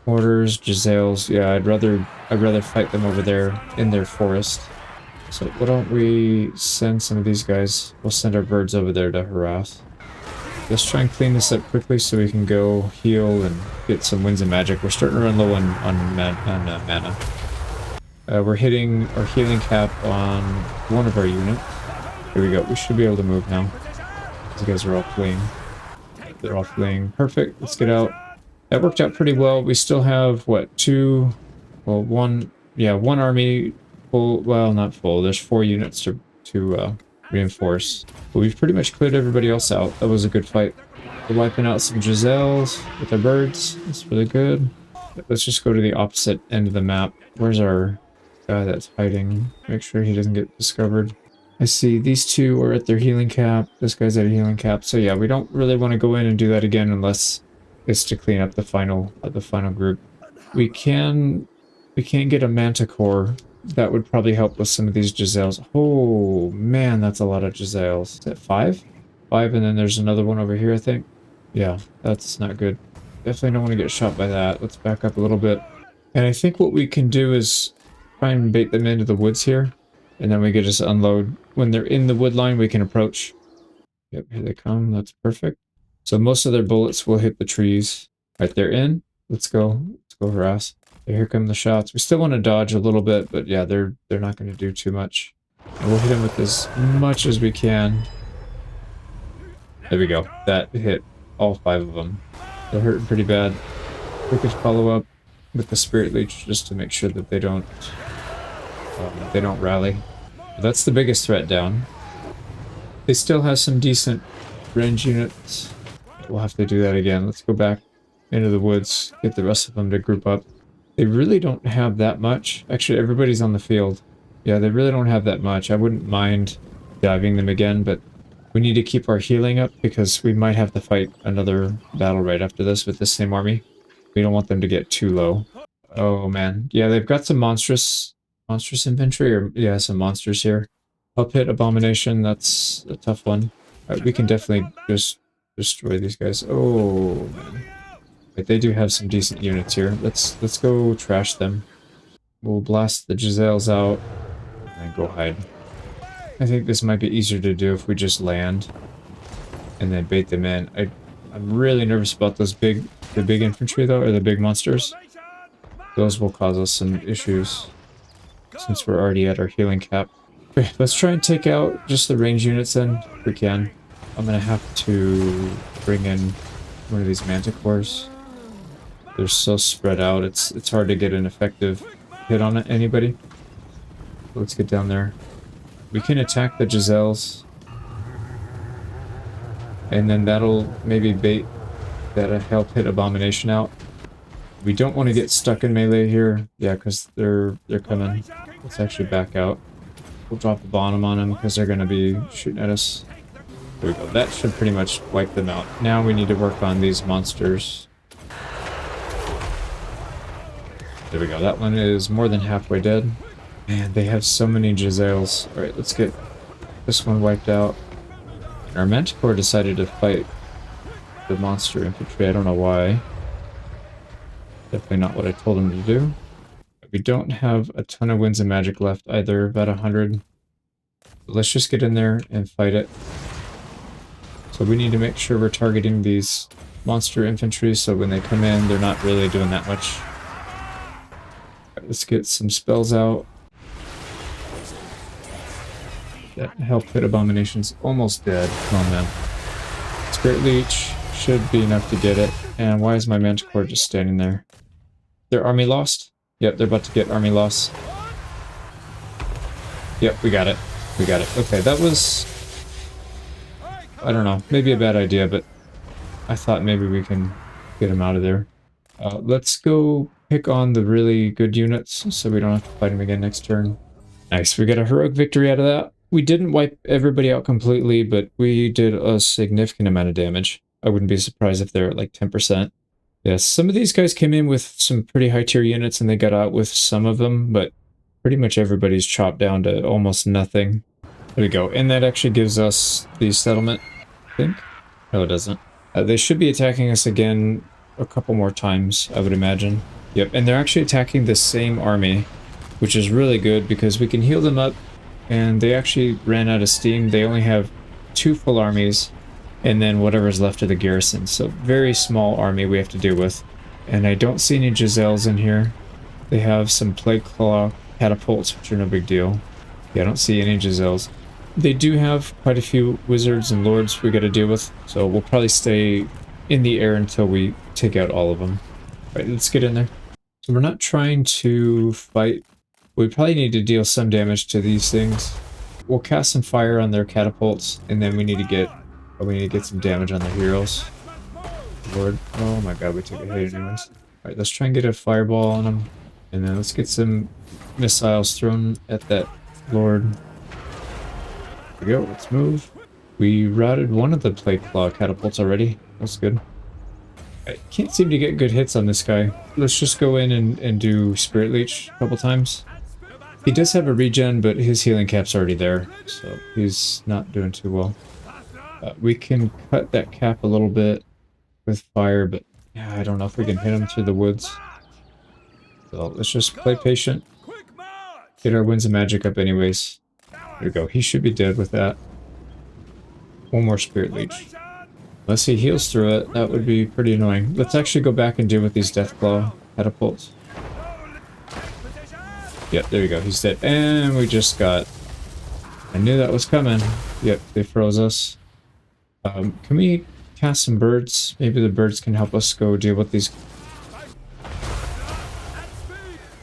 Mortars, Giselles. Yeah, I'd rather fight them over there in their forest. So why don't we send some of these guys? We'll send our birds over there to harass. Let's try and clean this up quickly so we can go heal and get some winds of magic. We're starting to run low on mana. We're hitting our healing cap on one of our units. Here we go. We should be able to move now. These guys are all fleeing. They're all fleeing. Perfect. Let's get out. That worked out pretty well. We still have, what, one army full. Well, not full. There's 4 units to reinforce. But we've pretty much cleared everybody else out. That was a good fight. We're wiping out some Giselles with our birds. That's really good. Let's just go to the opposite end of the map. Where's our guy that's hiding? Make sure he doesn't get discovered. I see these two are at their healing cap. This guy's at a healing cap. So yeah, we don't really want to go in and do that again unless it's to clean up the final group. We can get a manticore. That would probably help with some of these Giselles. Oh man, that's a lot of Giselles. Is that 5? 5, and then there's another one over here, I think. Yeah, that's not good. Definitely don't want to get shot by that. Let's back up a little bit. And I think what we can do is try and bait them into the woods here. And then we can just unload. When they're in the wood line, we can approach. Yep, here they come. That's perfect. So most of their bullets will hit the trees. Right, they're in. Let's go. Let's go harass. Here come the shots. We still want to dodge a little bit, but yeah, they're not going to do too much. And we'll hit them with as much as we can. There we go. That hit all 5 of them. They're hurting pretty bad. Quickest follow-up. with the Spirit Leech just to make sure that they don't rally. That's the biggest threat down. They still have some decent range units. We'll have to do that again. Let's go back into the woods, get the rest of them to group up. They really don't have that much. Actually, everybody's on the field. Yeah, they really don't have that much. I wouldn't mind diving them again, but we need to keep our healing up because we might have to fight another battle right after this with the same army. We don't want them to get too low. Oh man. Yeah, they've got some monstrous infantry, or yeah, some monsters here. Up hit abomination, that's a tough one. We can definitely just destroy these guys. Oh man. But they do have some decent units here. Let's go trash them. We'll blast the Giselles out and go hide. I think this might be easier to do if we just land and then bait them in. I'm really nervous about the big infantry though, or the big monsters. Those will cause us some issues since we're already at our healing cap. Okay, let's try and take out just the range units then, if we can. I'm gonna have to bring in one of these manticores. They're so spread out, it's hard to get an effective hit on anybody. Let's get down there. We can attack the Giselles. And then that'll maybe bait that help hit abomination out. We don't want to get stuck in melee here. Yeah, because they're coming. Let's actually back out. We'll drop a bomb on them because they're going to be shooting at us. There we go. That should pretty much wipe them out. Now we need to work on these monsters. There we go. That one is more than halfway dead. Man, they have so many Giselles. Alright, let's get this one wiped out. Our Manticore decided to fight the monster infantry. I don't know why. Definitely not what I told him to do. We don't have a ton of winds of magic left either, about 100. Let's just get in there and fight it. So we need to make sure we're targeting these monster infantry so when they come in, they're not really doing that much. Right, let's get some spells out. That help hit abomination's almost dead. Come on, man. Spirit Leech should be enough to get it. And why is my Manticore just standing there? Their army lost? Yep, they're about to get army loss. Yep, we got it. We got it. Okay, that was... I don't know. Maybe a bad idea, but I thought maybe we can get him out of there. Let's go pick on the really good units so we don't have to fight him again next turn. Nice, we got a heroic victory out of that. We didn't wipe everybody out completely, but we did a significant amount of damage. I wouldn't be surprised if they're at like 10%. Yeah, some of these guys came in with some pretty high tier units and they got out with some of them, but pretty much everybody's chopped down to almost nothing. There we go. And that actually gives us the settlement, I think. No, it doesn't. They should be attacking us again a couple more times, I would imagine. Yep, and they're actually attacking the same army, which is really good because we can heal them up. And they actually ran out of steam. They only have 2 full armies and then whatever's left of the garrison. So very small army we have to deal with. And I don't see any Giselles in here. They have some Plague Claw catapults, which are no big deal. Yeah, I don't see any Giselles. They do have quite a few wizards and lords we got to deal with. So we'll probably stay in the air until we take out all of them. All right, let's get in there. So we're not trying to fight. We probably need to deal some damage to these things. We'll cast some fire on their catapults, and then we need to get some damage on the heroes. Lord, oh my god, we took a hit anyways. Alright, let's try and get a fireball on them, and then let's get some missiles thrown at that Lord. There we go, let's move. We routed one of the Plague Claw catapults already. That's good. I can't seem to get good hits on this guy. Let's just go in and do Spirit Leech a couple times. He does have a regen, but his healing cap's already there, so he's not doing too well. We can cut that cap a little bit with fire, but yeah, I don't know if we can hit him through the woods. So let's just play patient. Get our winds of magic up anyways. There we go. He should be dead with that. One more Spirit Leech. Unless he heals through it, that would be pretty annoying. Let's actually go back and deal with these Deathclaw catapults. Yep, there we go. He's dead. And we just got... I knew that was coming. Yep, they froze us. Can we cast some birds? Maybe the birds can help us go deal with these.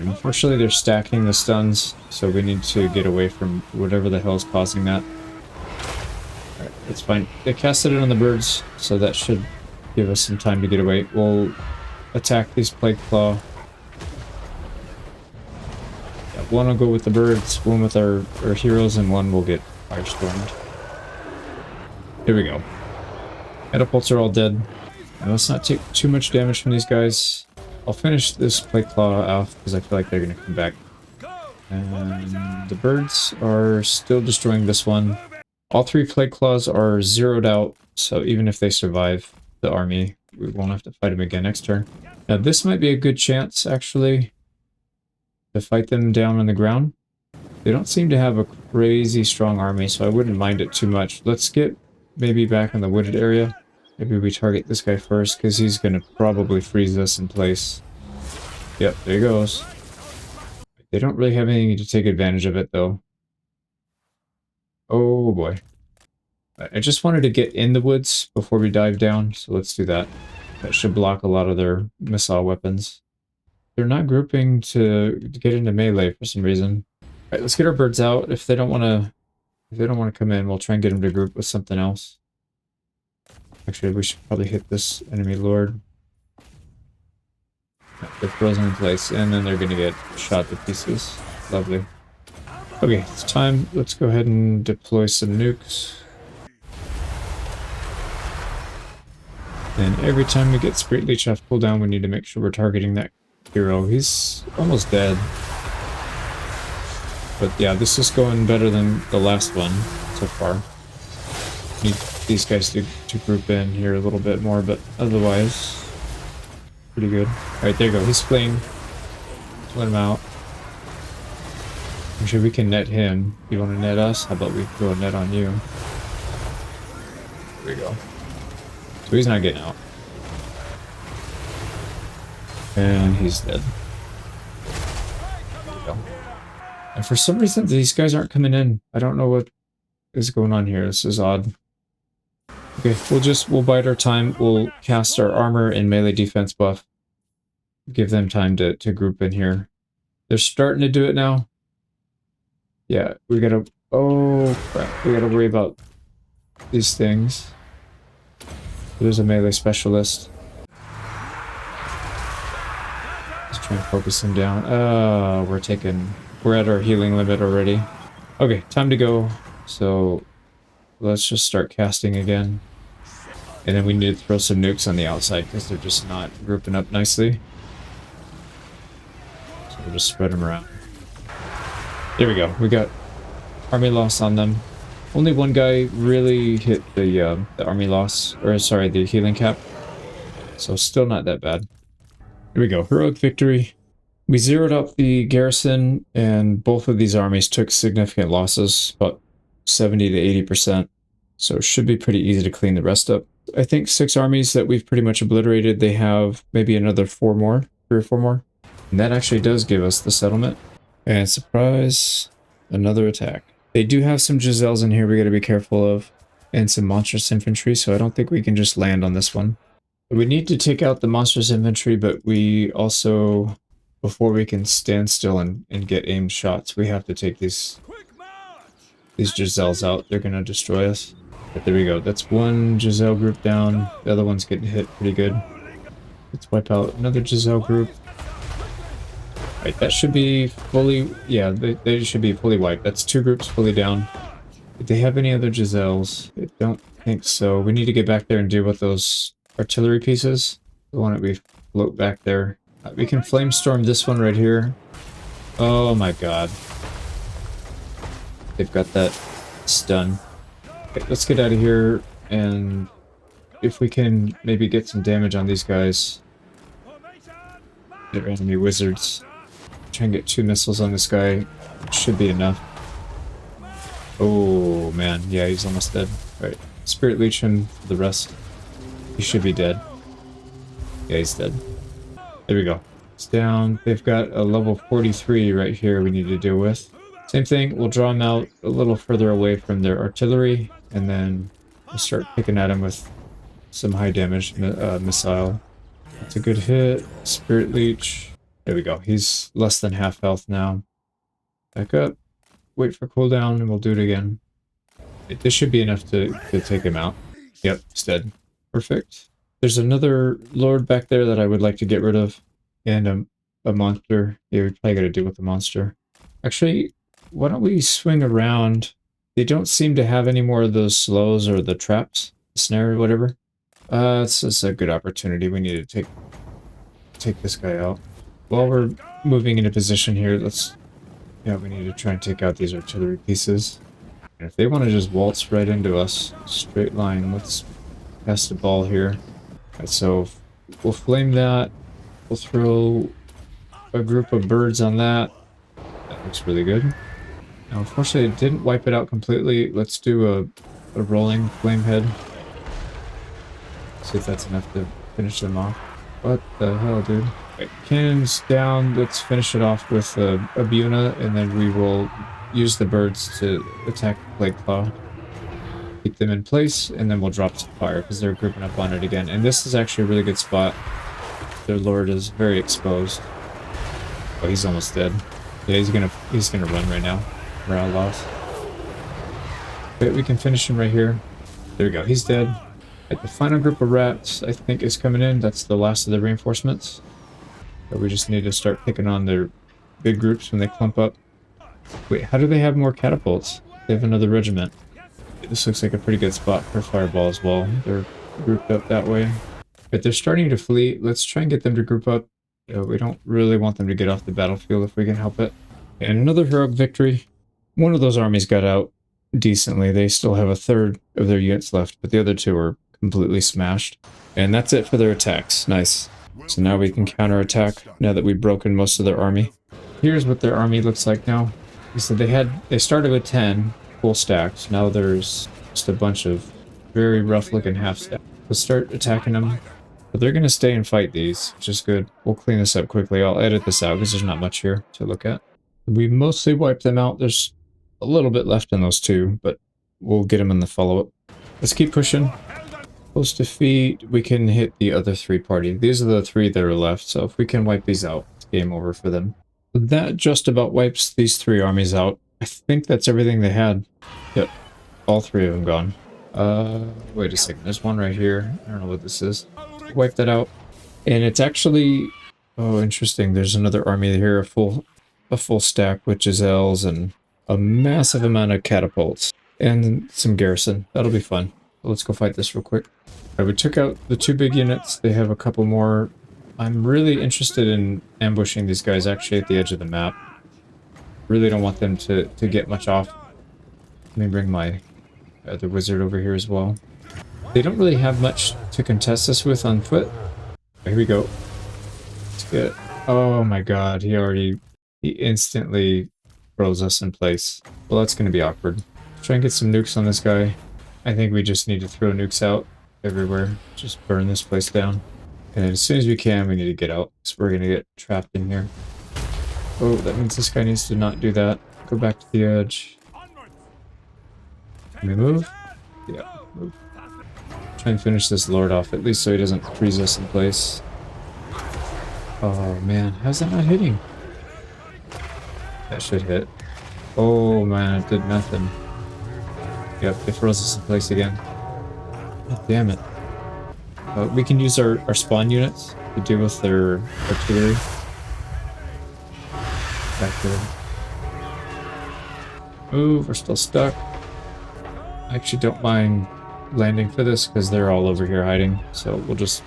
Unfortunately, they're stacking the stuns, so we need to get away from whatever the hell is causing that. Alright, that's fine. They casted it on the birds, so that should give us some time to get away. We'll attack these Plague Claw. Yeah, one will go with the birds, one with our heroes, and one will get firestormed. Here we go. Catapults are all dead. Now let's not take too much damage from these guys. I'll finish this Plague Claw off because I feel like they're going to come back. And the birds are still destroying this one. All 3 Plague Claws are zeroed out, so even if they survive the army, we won't have to fight them again next turn. Now this might be a good chance, actually, to fight them down on the ground. They don't seem to have a crazy strong army, so I wouldn't mind it too much. Let's get maybe back in the wooded area. Maybe we target this guy first, because he's going to probably freeze us in place. Yep, there he goes. They don't really have anything to take advantage of it, though. Oh boy. I just wanted to get in the woods before we dive down, so let's do that. That should block a lot of their missile weapons. They're not grouping to get into melee for some reason. Alright, let's get our birds out. If they don't want to come in, we'll try and get them to group with something else. Actually, we should probably hit this enemy lord. They're frozen in place, and then they're going to get shot to pieces. Lovely. Okay, it's time. Let's go ahead and deploy some nukes. And every time we get Spirit Leech off cooldown, we need to make sure we're targeting that hero. He's almost dead. But yeah, this is going better than the last one so far. Need these guys to group in here a little bit more, but otherwise, pretty good. Alright, there you go. He's fleeing. Let him out. I'm sure we can net him. You want to net us? How about we throw a net on you? There we go. So he's not getting out. And he's dead. There we go. And for some reason, these guys aren't coming in. I don't know what is going on here. This is odd. Okay, we'll bide our time. We'll cast our armor and melee defense buff. Give them time to group in here. They're starting to do it now. Yeah, we gotta... Oh, crap. We gotta worry about these things. There's a melee specialist. Let's try and focus him down. We're at our healing limit already. Okay, time to go. So let's just start casting again. And then we need to throw some nukes on the outside because they're just not grouping up nicely. So we'll just spread them around. There we go. We got army loss on them. Only one guy really hit the army loss, or sorry, the healing cap. So still not that bad. Here we go. Heroic victory. We zeroed out the garrison, and both of these armies took significant losses, about 70 to 80%. So it should be pretty easy to clean the rest up. I think 6 armies that we've pretty much obliterated. They have maybe another 4 more, 3 or 4 more. And that actually does give us the settlement. And surprise, another attack. They do have some Giselles in here we gotta be careful of. And some monstrous infantry, so I don't think we can just land on this one. We need to take out the monstrous infantry, but we also, before we can stand still and get aimed shots, we have to take these Giselles out. They're gonna destroy us. But there we go. That's one Giselle group down. The other one's getting hit pretty good. Let's wipe out another Giselle group. Right, that should be fully... Yeah, they should be fully wiped. That's 2 groups fully down. Did they have any other Giselles? I don't think so. We need to get back there and deal with those artillery pieces. The one that we float back there. We can flamestorm this one right here. Oh my god. They've got that stun. Okay, let's get out of here, and if we can maybe get some damage on these guys. They're enemy wizards. Try and get 2 missiles on this guy. Should be enough. Oh man, yeah, he's almost dead. Alright, Spirit Leech him for the rest. He should be dead. Yeah, he's dead. There we go. It's down. They've got a level 43 right here we need to deal with. Same thing, we'll draw them out a little further away from their artillery, and then we'll start picking at them with some high damage missile. That's a good hit. Spirit Leech. There we go. He's less than half health now. Back up. Wait for cooldown, and we'll do it again. This should be enough to take him out. Yep, he's dead. Perfect. There's another lord back there that I would like to get rid of. And a monster. Yeah, we probably got to deal with the monster. Actually, why don't we swing around? They don't seem to have any more of those slows or the traps, the snare or whatever. This is a good opportunity. We need to take this guy out. While we're moving into position here, we need to try and take out these artillery pieces. And if they want to just waltz right into us, straight line, let's pass the ball here. Right, so we'll flame that. We'll throw a group of birds on that. That looks really good. Now, unfortunately, it didn't wipe it out completely. Let's do a rolling flame head. See if that's enough to finish them off. What the hell, dude? Right, cannons down. Let's finish it off with a Buna, and then we will use the birds to attack Plague Claw. Keep them in place, and then we'll drop some fire because they're grouping up on it again. And this is actually a really good spot. Their lord is very exposed. Oh, he's almost dead. Yeah, he's gonna run right now. Morale loss. But we can finish him right here. There we go. He's dead. Right, the final group of rats, I think, is coming in. That's the last of the reinforcements. But we just need to start picking on their big groups when they clump up. Wait, how do they have more catapults? They have another regiment. This looks like a pretty good spot for fireball as well. They're grouped up that way. But they're starting to flee. Let's try and get them to group up. We don't really want them to get off the battlefield if we can help it. And another heroic victory. One of those armies got out decently. They still have a third of their units left, but the other two are completely smashed. And that's it for their attacks. Nice. So now we can counterattack now that we've broken most of their army. Here's what their army looks like now. So they started with 10 full stacks. Now there's just a bunch of very rough looking half stacks. Let's start attacking them. But they're going to stay and fight these, which is good. We'll clean this up quickly. I'll edit this out because there's not much here to look at. We mostly wiped them out. There's a little bit left in those two, but we'll get them in the follow-up. Let's keep pushing. Post defeat. We can hit the other three parties. These are the three that are left, so if we can wipe these out, it's game over for them. That just about wipes these three armies out. I think that's everything they had. Yep. All three of them gone. Wait a second. There's one right here. I don't know what this is. Wipe that out. And it's actually... Oh, interesting. There's another army here, a full stack with Giselles and a massive amount of catapults. And some garrison. That'll be fun. Let's go fight this real quick. Alright, we took out the two big units. They have a couple more. I'm really interested in ambushing these guys actually at the edge of the map. Really don't want them to get much off. Let me bring my other wizard over here as well. They don't really have much to contest us with on foot. Here we go. Let's get... Oh my god, he instantly froze us in place. Well, that's going to be awkward. Try and get some nukes on this guy. I think we just need to throw nukes out everywhere. Just burn this place down. And as soon as we can, we need to get out. So we're going to get trapped in here. Oh, that means this guy needs to not do that. Go back to the edge. Can we move? Yeah, move. Try and finish this lord off, at least so he doesn't freeze us in place. Oh man, how's that not hitting? That should hit. Oh man, it did nothing. Yep, it froze us in place again. God damn it. We can use our spawn units to deal with their artillery. Back there. Move, we're still stuck. I actually don't mind landing for this because they're all over here hiding, so we'll just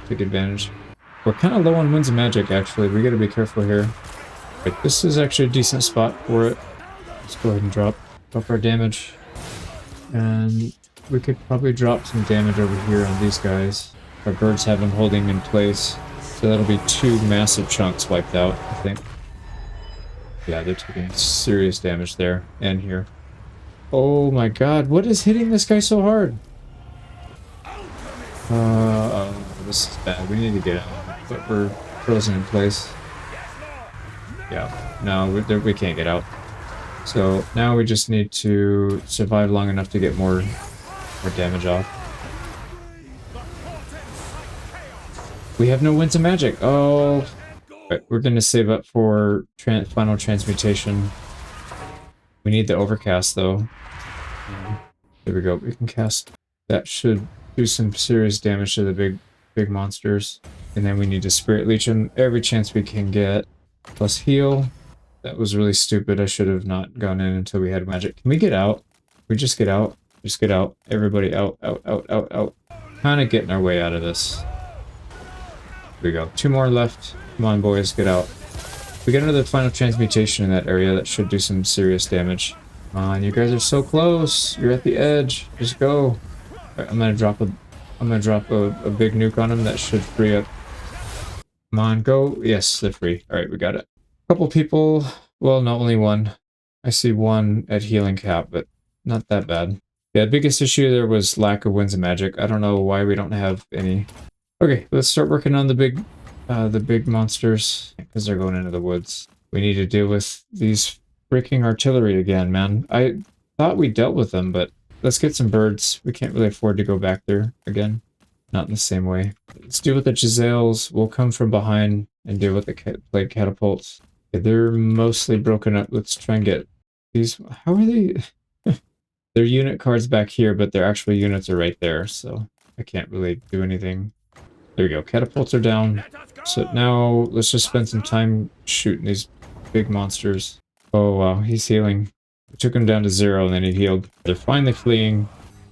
take advantage. We're kind of low on winds and magic, actually. We gotta be careful here. Right, this is actually a decent spot for it. Let's go ahead and drop our damage. And we could probably drop some damage over here on these guys. Our birds have them holding in place. So that'll be two massive chunks wiped out, I think. Yeah, they're taking serious damage there and here. Oh my god, what is hitting this guy so hard? This is bad. We need to get out. But we're frozen in place. Yeah, no, we can't get out. So now we just need to survive long enough to get more damage off. We have no winds of magic. Oh, Right, we're gonna save up for final transmutation. We need the overcast though. There we go. We can cast. That should do some serious damage to the big monsters. And then we need to Spirit Leech them every chance we can get. Plus heal. That was really stupid. I should have not gone in until we had magic. Can we get out? We just get out? Just get out. Everybody out, out, out, out, out. Kind of getting our way out of this. Here we go. 2 more left. Come on, boys, get out. We get another final transmutation in that area. That should do some serious damage. Come on, you guys are so close. You're at the edge. Just go. Right, I'm gonna drop a big nuke on him. That should free up. Come on, go. Yes, they're free. All right, we got it. A couple people. Well, not only one. I see one at healing cap, but not that bad. Yeah, the biggest issue there was lack of winds of magic. I don't know why we don't have any. Okay, let's start working on the big monsters because they're going into the woods. We need to deal with these freaking artillery again, man. I thought we dealt with them, but let's get some birds. We can't really afford to go back there again. Not in the same way. Let's deal with the Giselles. We'll come from behind and deal with the plague catapults. Okay, they're mostly broken up. Let's try and get these. How are they? Their unit cards back here, but their actual units are right there, so I can't really do anything. There we go. Catapults are down. So now let's just spend some time shooting these big monsters. Oh wow, he's healing. We took him down to 0 and then he healed. They're finally fleeing.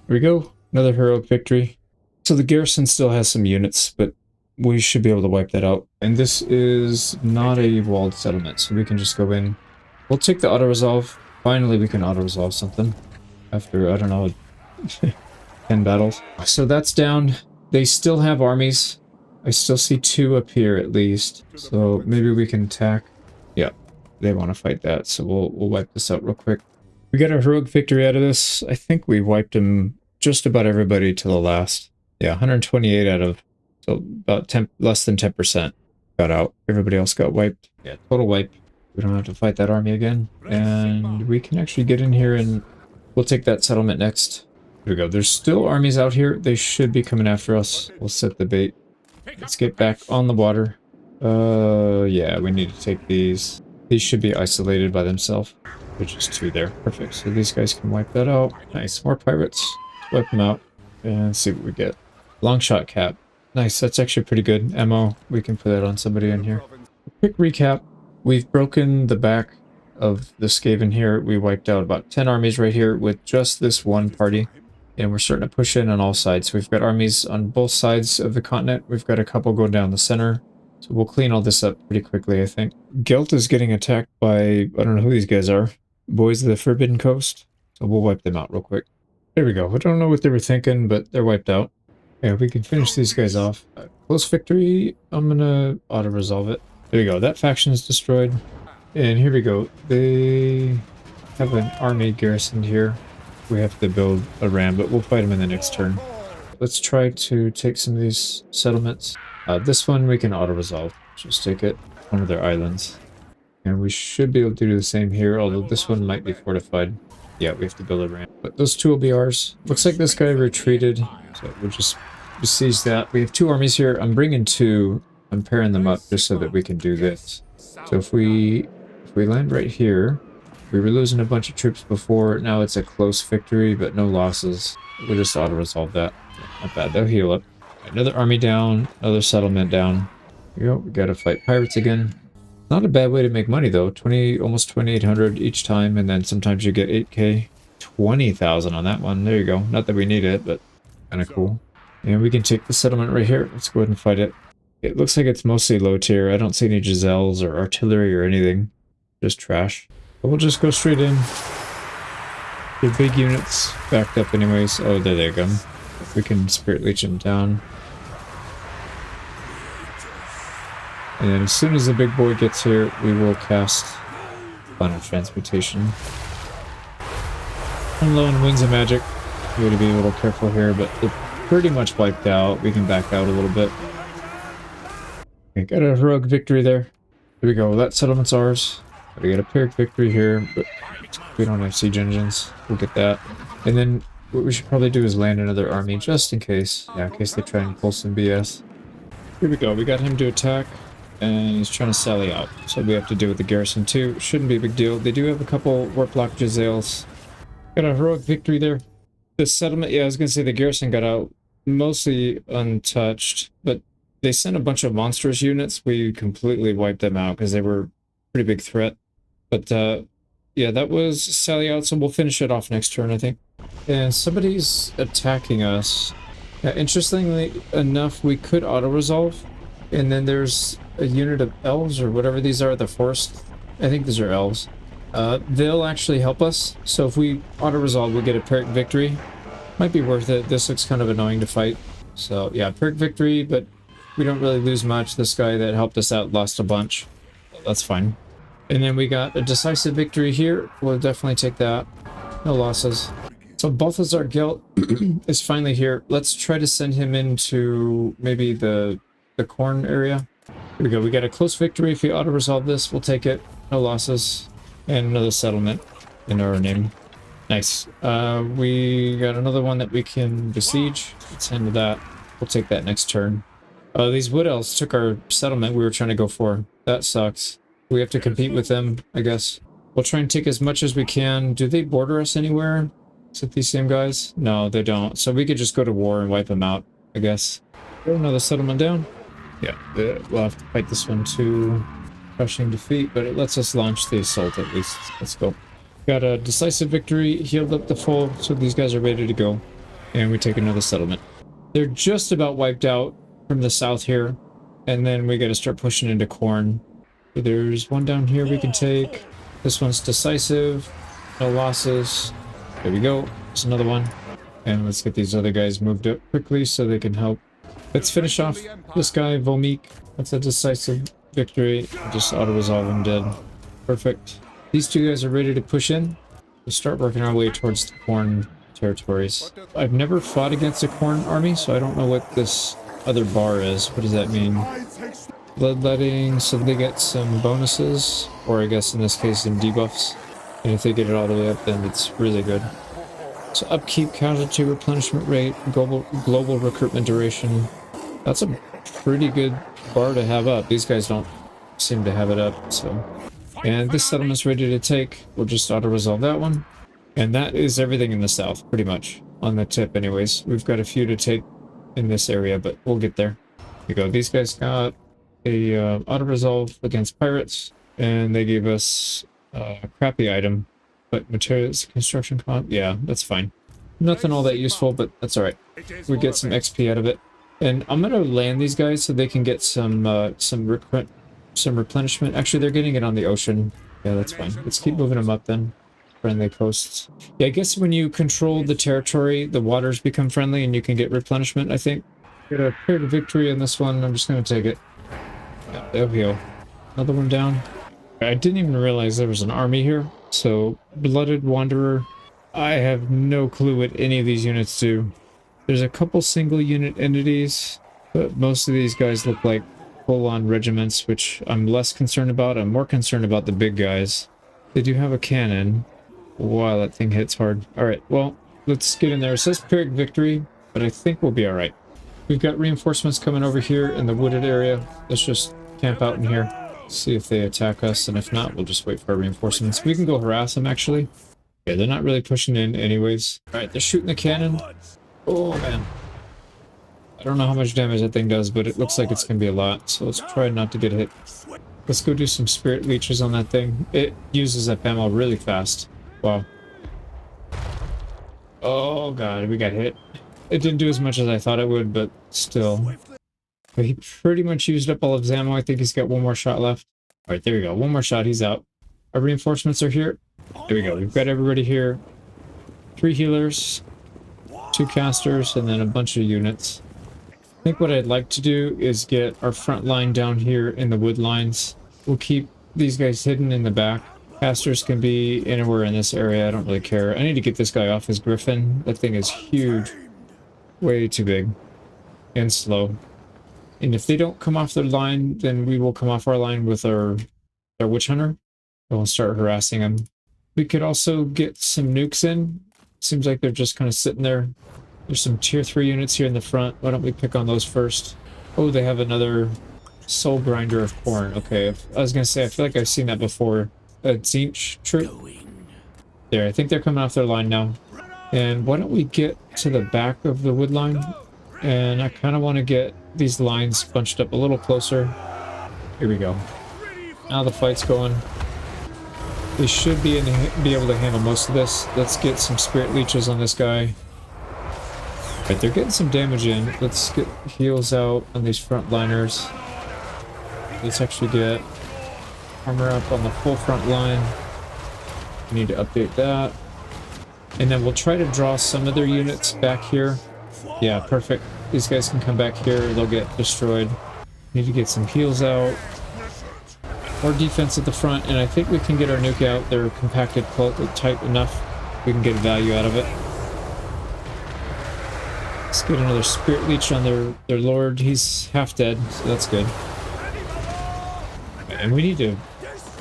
Here we go. Another heroic victory. So the garrison still has some units, but we should be able to wipe that out. And this is not a walled settlement, so we can just go in. We'll take the auto-resolve. Finally we can auto-resolve something. After, I don't know, 10 battles. So that's down. They still have armies. I still see 2 up here at least. So maybe we can attack. Yeah, they want to fight that. So we'll wipe this out real quick. We got a heroic victory out of this. I think we wiped them just about everybody to the last. Yeah, 128 out of, so about 10, less than 10% got out. Everybody else got wiped. Yeah, total wipe. We don't have to fight that army again. And we can actually get in here and we'll take that settlement next. Here we go. There's still armies out here. They should be coming after us. We'll set the bait. Let's get back on the water. Yeah, we need to take these. These should be isolated by themselves. There's just 2 there. Perfect. So these guys can wipe that out. Nice. More pirates. Wipe them out. And see what we get. Long shot cap. Nice. That's actually pretty good. Ammo. We can put that on somebody in here. Quick recap. We've broken the back of the Skaven here. We wiped out about 10 armies right here with just this one party. And we're starting to push in on all sides. So we've got armies on both sides of the continent. We've got a couple going down the center. So we'll clean all this up pretty quickly, I think. Gelt is getting attacked by, I don't know who these guys are. Boys of the Forbidden Coast. So we'll wipe them out real quick. There we go. I don't know what they were thinking, but they're wiped out. Yeah, we can finish these guys off. Close victory. I'm gonna auto-resolve it. There we go. That faction is destroyed. And here we go. They have an army garrisoned here. We have to build a ram, but we'll fight them in the next turn. Let's try to take some of these settlements. This one we can auto-resolve. Just take it. One of their islands. And we should be able to do the same here, although this one might be fortified. Yeah, we have to build a ram. But those 2 will be ours. Looks like this guy retreated, so we'll just besiege that. We have 2 armies here. I'm bringing 2. I'm pairing them up just so that we can do this. So if we land right here, we were losing a bunch of troops before. Now it's a close victory, but no losses. We'll just auto-resolve that. Not bad. They'll heal up. Another army down. Another settlement down. Here we go. We gotta fight pirates again. Not a bad way to make money though. Almost 2,800 each time, and then sometimes you get 8k. 20,000 on that one. There you go. Not that we need it, but kind of cool. And we can take the settlement right here. Let's go ahead and fight it. It looks like it's mostly low tier. I don't see any Giselles or artillery or anything. Just trash. But we'll just go straight in. The big units backed up anyways. Oh, there they go. We can Spirit Leech them down. And then as soon as the big boy gets here, we will cast Final Transmutation. I'm low on Winds of Magic. We gotta be a little careful here, but they're pretty much wiped out. We can back out a little bit. Okay, got a heroic victory there. There we go. That settlement's ours. We got a Pyrrhic victory here, but we don't have siege engines. We'll get that. And then what we should probably do is land another army just in case. Yeah, in case they try and pull some BS. Here we go. We got him to attack. And he's trying to sally out. So we have to deal with the garrison too. Shouldn't be a big deal. They do have a couple warp block Jezzails. Got a heroic victory there. The settlement, yeah, I was going to say the garrison got out mostly untouched, but they sent a bunch of monstrous units. We completely wiped them out because they were a pretty big threat. But yeah, that was sally out, so we'll finish it off next turn, I think. And somebody's attacking us. Interestingly enough, we could auto-resolve. And then there's a unit of elves, or whatever these are, the forest. I think these are elves. They'll actually help us. So if we auto-resolve, we'll get a Pyrrhic victory. Might be worth it. This looks kind of annoying to fight. So yeah, Pyrrhic victory, but we don't really lose much. This guy that helped us out lost a bunch. That's fine. And then we got a decisive victory here. We'll definitely take that. No losses. So Balthazar Gelt is finally here. Let's try to send him into maybe the corn area. Here we go. We got a close victory. If we auto-resolve this, we'll take it. No losses. And another settlement in our name. Nice. We got another one that we can besiege. Let's handle that. We'll take that next turn. These wood elves took our settlement we were trying to go for. That sucks. We have to compete with them, I guess. We'll try and take as much as we can. Do they border us anywhere? Is it these same guys? No, they don't. So we could just go to war and wipe them out, I guess. Another settlement down. Yeah, we'll have to fight this one too. Crushing defeat, but it lets us launch the assault at least. Let's go. Got a decisive victory, healed up the full, so these guys are ready to go. And we take another settlement. They're just about wiped out from the south here. And then we gotta start pushing into corn. There's one down here we can take. This one's decisive. No losses. There we go. There's another one. And let's get these other guys moved up quickly so they can help. Let's finish off this guy, Volmeek. That's a decisive victory. Just auto-resolve him dead. Perfect. These two guys are ready to push in. We'll start working our way towards the corn territories. I've never fought against a corn army, so I don't know what this other bar is. What does that mean? Bloodletting, so they get some bonuses, or I guess in this case some debuffs. And if they get it all the way up, then it's really good. So upkeep, casualty replenishment rate, global recruitment duration. That's a pretty good bar to have up. These guys don't seem to have it up, so. And this settlement's ready to take. We'll just auto-resolve that one. And that is everything in the south, pretty much. On the tip, anyways. We've got a few to take in this area, but we'll get there. Here we go. These guys got a auto-resolve against pirates, and they gave us a crappy item. But materials, construction comp, yeah, that's fine. Nothing all that useful, but that's alright. We get some XP out of it. And I'm gonna land these guys so they can get some replenishment. Actually, they're getting it on the ocean. Yeah, that's fine. Let's keep moving them up then. Friendly coasts. Yeah, I guess when you control the territory, the waters become friendly and you can get replenishment, I think. Get a period of victory on this one. I'm just gonna take it. Yeah, there we go. Another one down. I didn't even realize there was an army here. So, Blooded Wanderer. I have no clue what any of these units do. There's a couple single unit entities, but most of these guys look like full-on regiments, which I'm less concerned about. I'm more concerned about the big guys. They do have a cannon. Wow, that thing hits hard. Alright, well, let's get in there. It says Pyrrhic victory, but I think we'll be alright. We've got reinforcements coming over here in the wooded area. Let's just camp out in here. See if they attack us, and if not, we'll just wait for our reinforcements. We can go harass them, actually. Yeah, they're not really pushing in anyways. Alright, they're shooting the cannon. Oh, man. I don't know how much damage that thing does, but it looks like it's going to be a lot, so let's try not to get hit. Let's go do some spirit leeches on that thing. It uses up ammo really fast. Wow. Oh, God, we got hit. It didn't do as much as I thought it would, but still. But he pretty much used up all of his ammo. I think he's got one more shot left. Alright, there we go. One more shot, he's out. Our reinforcements are here. There we go. We've got everybody here. 3 healers, 2 casters, and then a bunch of units. I think what I'd like to do is get our front line down here in the wood lines. We'll keep these guys hidden in the back. Casters can be anywhere in this area. I don't really care. I need to get this guy off his griffin. That thing is huge. Way too big. And slow. And if they don't come off their line, then we will come off our line with our witch hunter. And we'll start harassing them. We could also get some nukes in. Seems like they're just kind of sitting there. There's some tier 3 units here in the front. Why don't we pick on those first? Oh, they have another Soul Grinder of Corn. Okay, I was gonna say, I feel like I've seen that before. A Tzeentch troop. There, I think they're coming off their line now. And why don't we get to the back of the wood line? And I kind of want to get these lines bunched up a little closer. Here we go. Now the fight's going. We should be able to handle most of this. Let's get some Spirit Leeches on this guy. Right, they're getting some damage in. Let's get heals out on these frontliners. Let's actually get armor up on the full front line. We need to update that. And then we'll try to draw some of their units back here. Yeah, perfect. These guys can come back here. They'll get destroyed. Need to get some heals out. More defense at the front, and I think we can get our nuke out. They're compacted tight enough. We can get value out of it. Let's get another Spirit Leech on their lord. He's half dead, so that's good. And we need to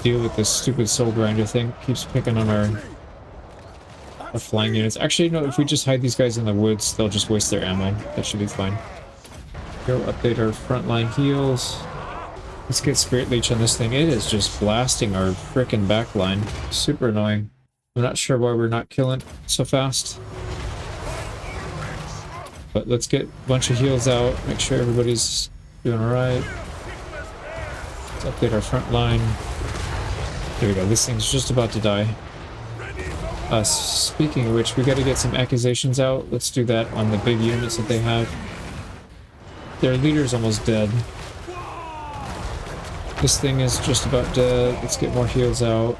deal with this stupid Soul Grinder thing. Keeps picking on our flying units. Actually, no, if we just hide these guys in the woods, they'll just waste their ammo. That should be fine. Go update our frontline heals. Let's get Spirit Leech on this thing. It is just blasting our frickin' backline. Super annoying. I'm not sure why we're not killing so fast. But let's get a bunch of heals out. Make sure everybody's doing alright. Let's update our front line. There we go. This thing's just about to die. Speaking of which, we got to get some accusations out. Let's do that on the big units that they have. Their leader's almost dead. This thing is just about dead. Let's get more heals out.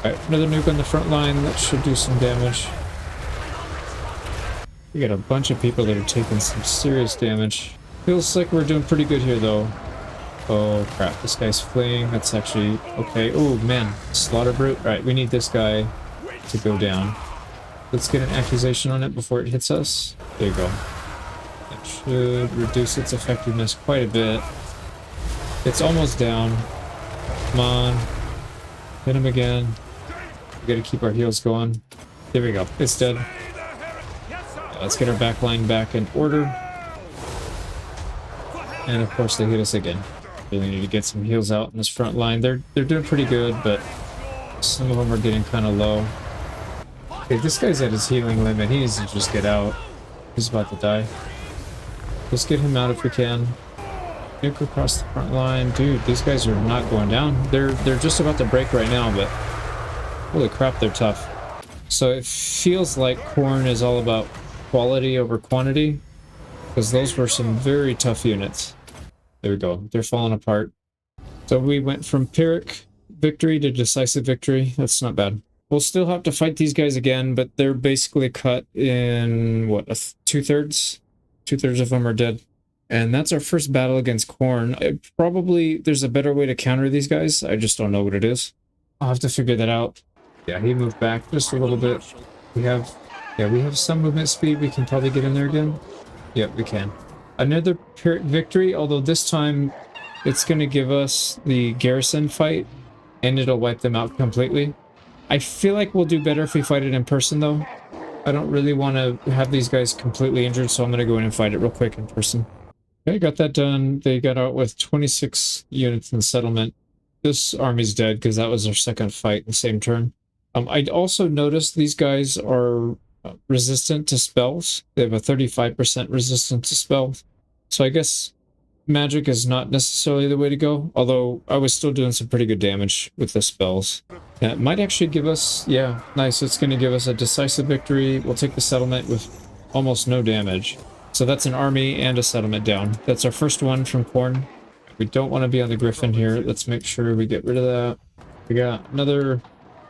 Alright, another nuke on the front line. That should do some damage. We got a bunch of people that are taking some serious damage. Feels like we're doing pretty good here, though. Oh, crap. This guy's fleeing. That's actually okay. Oh, man. Slaughter Brute. Alright, we need this guy to go down. Let's get an accusation on it before it hits us. There you go. That should reduce its effectiveness quite a bit. It's almost down. Come on. Hit him again. We gotta keep our heals going. There we go. It's dead. Let's get our back line back in order. And of course they hit us again. Really need to get some heals out in this front line. They're doing pretty good, but some of them are getting kind of low. Okay, this guy's at his healing limit. He needs to just get out. He's about to die. Let's get him out if we can. Nuke across the front line. Dude, these guys are not going down. They're just about to break right now, but holy crap, they're tough. So it feels like Khorne is all about quality over quantity, because those were some very tough units. There we go. They're falling apart. So we went from Pyrrhic victory to decisive victory. That's not bad. We'll still have to fight these guys again, but they're basically cut in, what, two-thirds? Two-thirds of them are dead. And that's our first battle against Khorne. Probably there's a better way to counter these guys. I just don't know what it is. I'll have to figure that out. Yeah, he moved back just a little bit. We have some movement speed. We can probably get in there again. Yep, we can. Another Pyrrhic victory, although this time it's going to give us the garrison fight, and it'll wipe them out completely. I feel like we'll do better if we fight it in person, though. I don't really want to have these guys completely injured, so I'm going to go in and fight it real quick in person. Okay, got that done. They got out with 26 units in the settlement. This army's dead because that was our second fight in the same turn. I'd also noticed these guys are resistant to spells. They have a 35% resistance to spells. So I guess magic is not necessarily the way to go, although I was still doing some pretty good damage with the spells. Yeah, it might actually give us, yeah, nice. It's going to give us a decisive victory. We'll take the settlement with almost no damage. So that's an army and a settlement down. That's our first one from Khorne. We don't want to be on the Griffin here. Let's make sure we get rid of that. We got another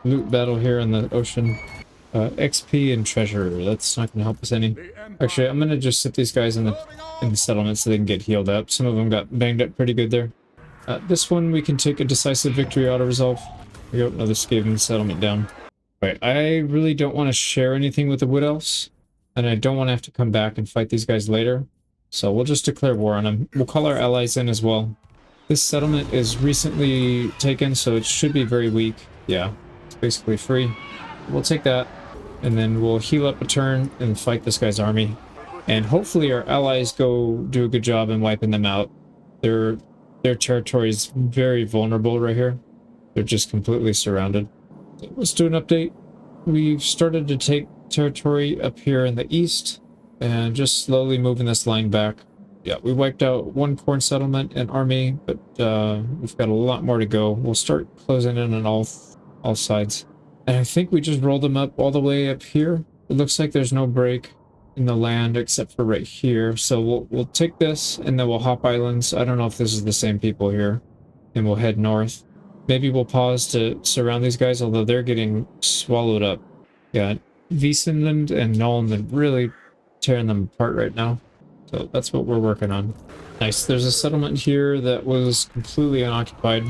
loot battle here in the ocean. XP and treasure. That's not going to help us any. Actually, I'm going to just sit these guys in the settlement so they can get healed up. Some of them got banged up pretty good there. This one we can take a decisive victory auto-resolve. We go, another Skaven settlement down. Right, I really don't want to share anything with the Wood Elves, and I don't want to have to come back and fight these guys later. So we'll just declare war on them. We'll call our allies in as well. This settlement is recently taken, so it should be very weak. Yeah, it's basically free. We'll take that, and then we'll heal up a turn and fight this guy's army. And hopefully our allies go do a good job in wiping them out. They're their territory is very vulnerable right here. They're just completely surrounded. So let's do an update. We've started to take territory up here in the east and just slowly moving this line back. Yeah, we wiped out one corn settlement and army, but we've got a lot more to go. We'll start closing in on all sides. And I think we just rolled them up all the way up here. It looks like there's no break in the land except for right here. So we'll take this and then we'll hop islands. I don't know if this is the same people here. And we'll head north. Maybe we'll pause to surround these guys, although they're getting swallowed up. Yeah, Wiesenland and Nolland really tearing them apart right now. So that's what we're working on. Nice. There's a settlement here that was completely unoccupied,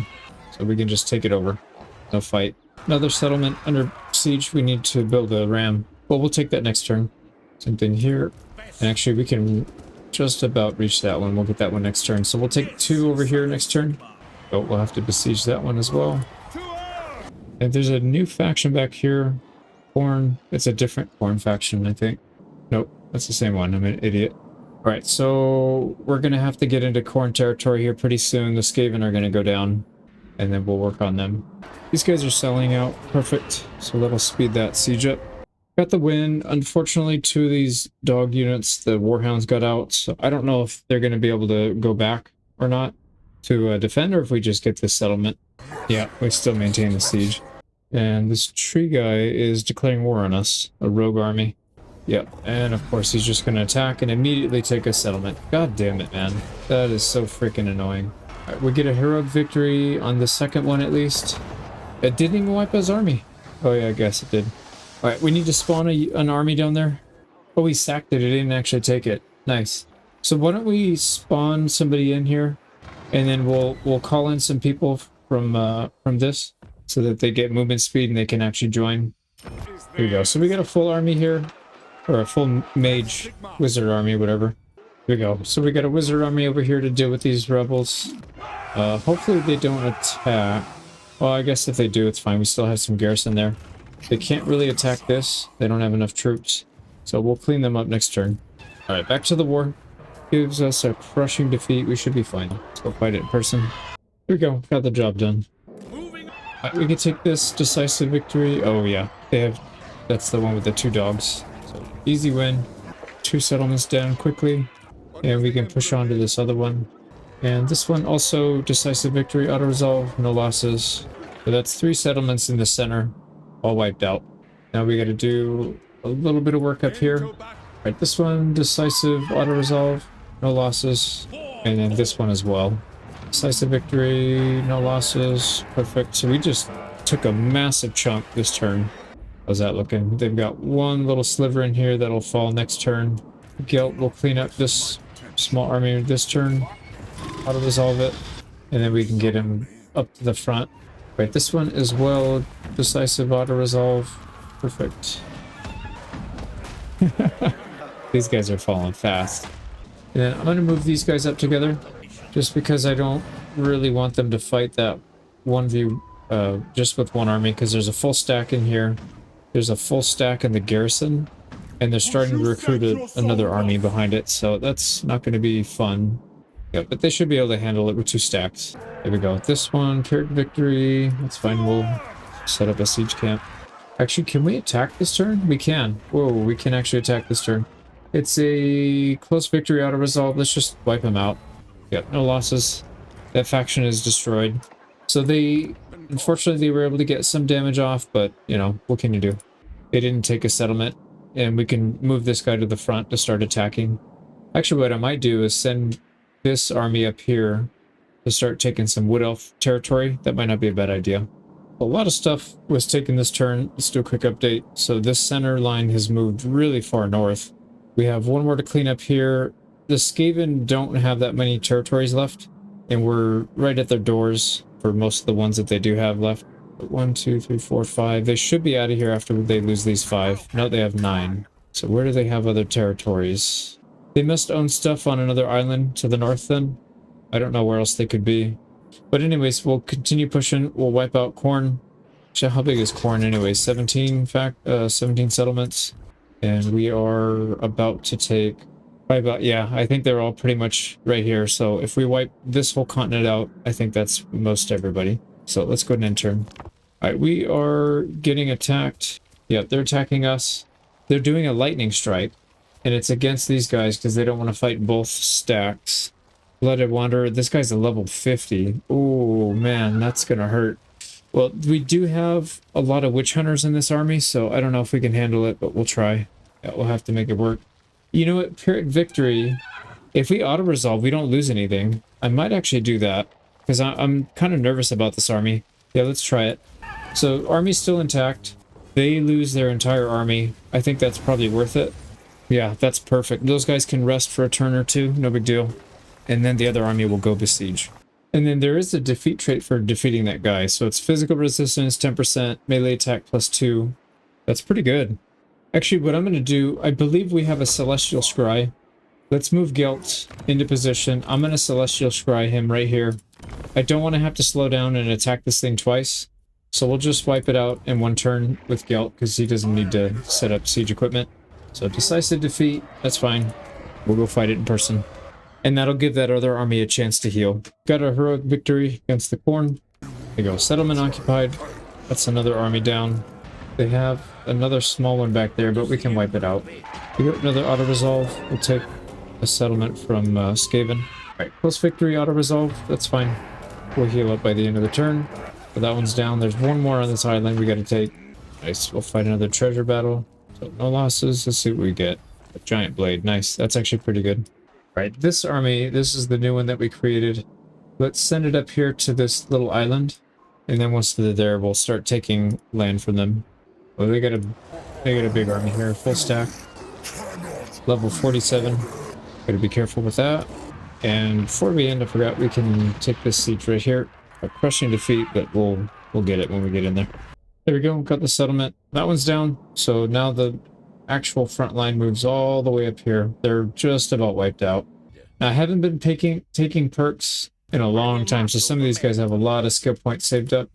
so we can just take it over. No fight. Another settlement under siege. We need to build a ram. Well, we'll take that next turn. Same thing here. And actually, we can just about reach that one. We'll get that one next turn. So we'll take 2 over here next turn. Oh, we'll have to besiege that one as well. And there's a new faction back here. Corn. It's a different corn faction, I think. Nope, that's the same one. I'm an idiot. Alright, so we're going to have to get into corn territory here pretty soon. The Skaven are going to go down, and then we'll work on them. These guys are selling out. Perfect. So that'll speed that siege up. Got the win. Unfortunately, 2 of these dog units, the Warhounds got out. So I don't know if they're going to be able to go back or not to defend, or if we just get this settlement. Yeah, we still maintain the siege. And this tree guy is declaring war on us. A rogue army. Yep, and of course he's just going to attack and immediately take a settlement. God damn it, man. That is so freaking annoying. Alright, we get a heroic victory on the second one at least. It didn't even wipe his army. Oh yeah, I guess it did. Alright, we need to spawn an army down there. Oh, we sacked it. It didn't actually take it. Nice. So why don't we spawn somebody in here, and then we'll call in some people from this so that they get movement speed and they can actually join. Here we go. So we got a full army here. Or a full mage, wizard army, whatever. Here we go. So we got a wizard army over here to deal with these rebels. Hopefully they don't attack. Well, I guess if they do, it's fine. We still have some garrison there. They can't really attack this. They don't have enough troops. So we'll clean them up next turn. Alright, back to the war. Gives us a crushing defeat. We should be fine. Let's go fight it in person. Here we go. Got the job done. Right, we can take this decisive victory. Oh yeah, they have. That's the one with the 2 dogs. So easy win. 2 settlements down quickly, and we can push on to this other one. And this one also decisive victory, auto resolve, no losses. So that's 3 settlements in the center, all wiped out. Now we got to do a little bit of work up here. Right, this one decisive, auto resolve, no losses, and then this one as well. Decisive victory, no losses, perfect. So we just took a massive chunk this turn. How's that looking? They've got one little sliver in here that'll fall next turn. Guilt will clean up this small army this turn. Auto resolve it. And then we can get him up to the front. Right, this one as well. Decisive auto resolve. Perfect. These guys are falling fast. And then I'm going to move these guys up together. Just because I don't really want them to fight that 1v just with one army. Because there's a full stack in here. There's a full stack in the garrison, and they're starting to recruit another army behind it, so that's not going to be fun. Yeah, but they should be able to handle it with 2 stacks. There we go. This one, Pyrrhic victory. That's fine. We'll set up a siege camp. Actually, can we attack this turn? We can. Whoa, we can actually attack this turn. It's a close victory auto resolve. Let's just wipe them out. Yep, no losses. That faction is destroyed. So they... Unfortunately, they were able to get some damage off, but, you know, what can you do? They didn't take a settlement, and we can move this guy to the front to start attacking. Actually, what I might do is send this army up here to start taking some Wood Elf territory. That might not be a bad idea. A lot of stuff was taken this turn. Let's do a quick update. So this center line has moved really far north. We have one more to clean up here. The Skaven don't have that many territories left, and we're right at their doors for most of the ones that they do have left. 1, 2, 3, 4, 5. They should be out of here after they lose these 5. No, they have 9. So where do they have other territories? They must own stuff on another island to the north then. I don't know where else they could be. But anyways, we'll continue pushing. We'll wipe out corn. Actually, how big is corn anyways? 17 settlements. And we are about to take Yeah, I think they're all pretty much right here. So if we wipe this whole continent out, I think that's most everybody. So let's go ahead and enter. All right, we are getting attacked. Yep, they're attacking us. They're doing a lightning strike, and it's against these guys because they don't want to fight both stacks. Blooded Wanderer, this guy's a level 50. Oh man, that's gonna hurt. Well, we do have a lot of witch hunters in this army, so I don't know if we can handle it, but we'll try. Yeah, we'll have to make it work. You know what, Pyrrhic Victory, if we auto-resolve, we don't lose anything. I might actually do that, because I'm kind of nervous about this army. Yeah, let's try it. So, army's still intact. They lose their entire army. I think that's probably worth it. Yeah, that's perfect. Those guys can rest for a turn or two, no big deal. And then the other army will go besiege. And then there is a defeat trait for defeating that guy. So it's physical resistance, 10%, melee attack +2. That's pretty good. Actually, what I'm going to do, I believe we have a Celestial Scry. Let's move Gelt into position. I'm going to Celestial Scry him right here. I don't want to have to slow down and attack this thing twice. So we'll just wipe it out in one turn with Gelt because he doesn't need to set up siege equipment. So decisive defeat, that's fine. We'll go fight it in person. And that'll give that other army a chance to heal. Got a heroic victory against the Corn. There you go, settlement occupied. That's another army down. They have another small one back there, but we can wipe it out. We got another auto-resolve. We'll take a settlement from Skaven. Alright, close victory, auto-resolve. That's fine. We'll heal up by the end of the turn. But that one's down. There's one more on this island we gotta take. Nice, we'll fight another treasure battle. So no losses. Let's see what we get. A giant blade. Nice, that's actually pretty good. Right, this army, this is the new one that we created. Let's send it up here to this little island. And then once they're there, we'll start taking land from them. Well, they got a big army here, full stack. Level 47. Gotta be careful with that. And before we end, I forgot we can take this siege right here. A crushing defeat, but we'll get it when we get in there. There we go, got the settlement. That one's down, so now the actual front line moves all the way up here. They're just about wiped out. Now, I haven't been taking perks in a long time, so some of these guys have a lot of skill points saved up.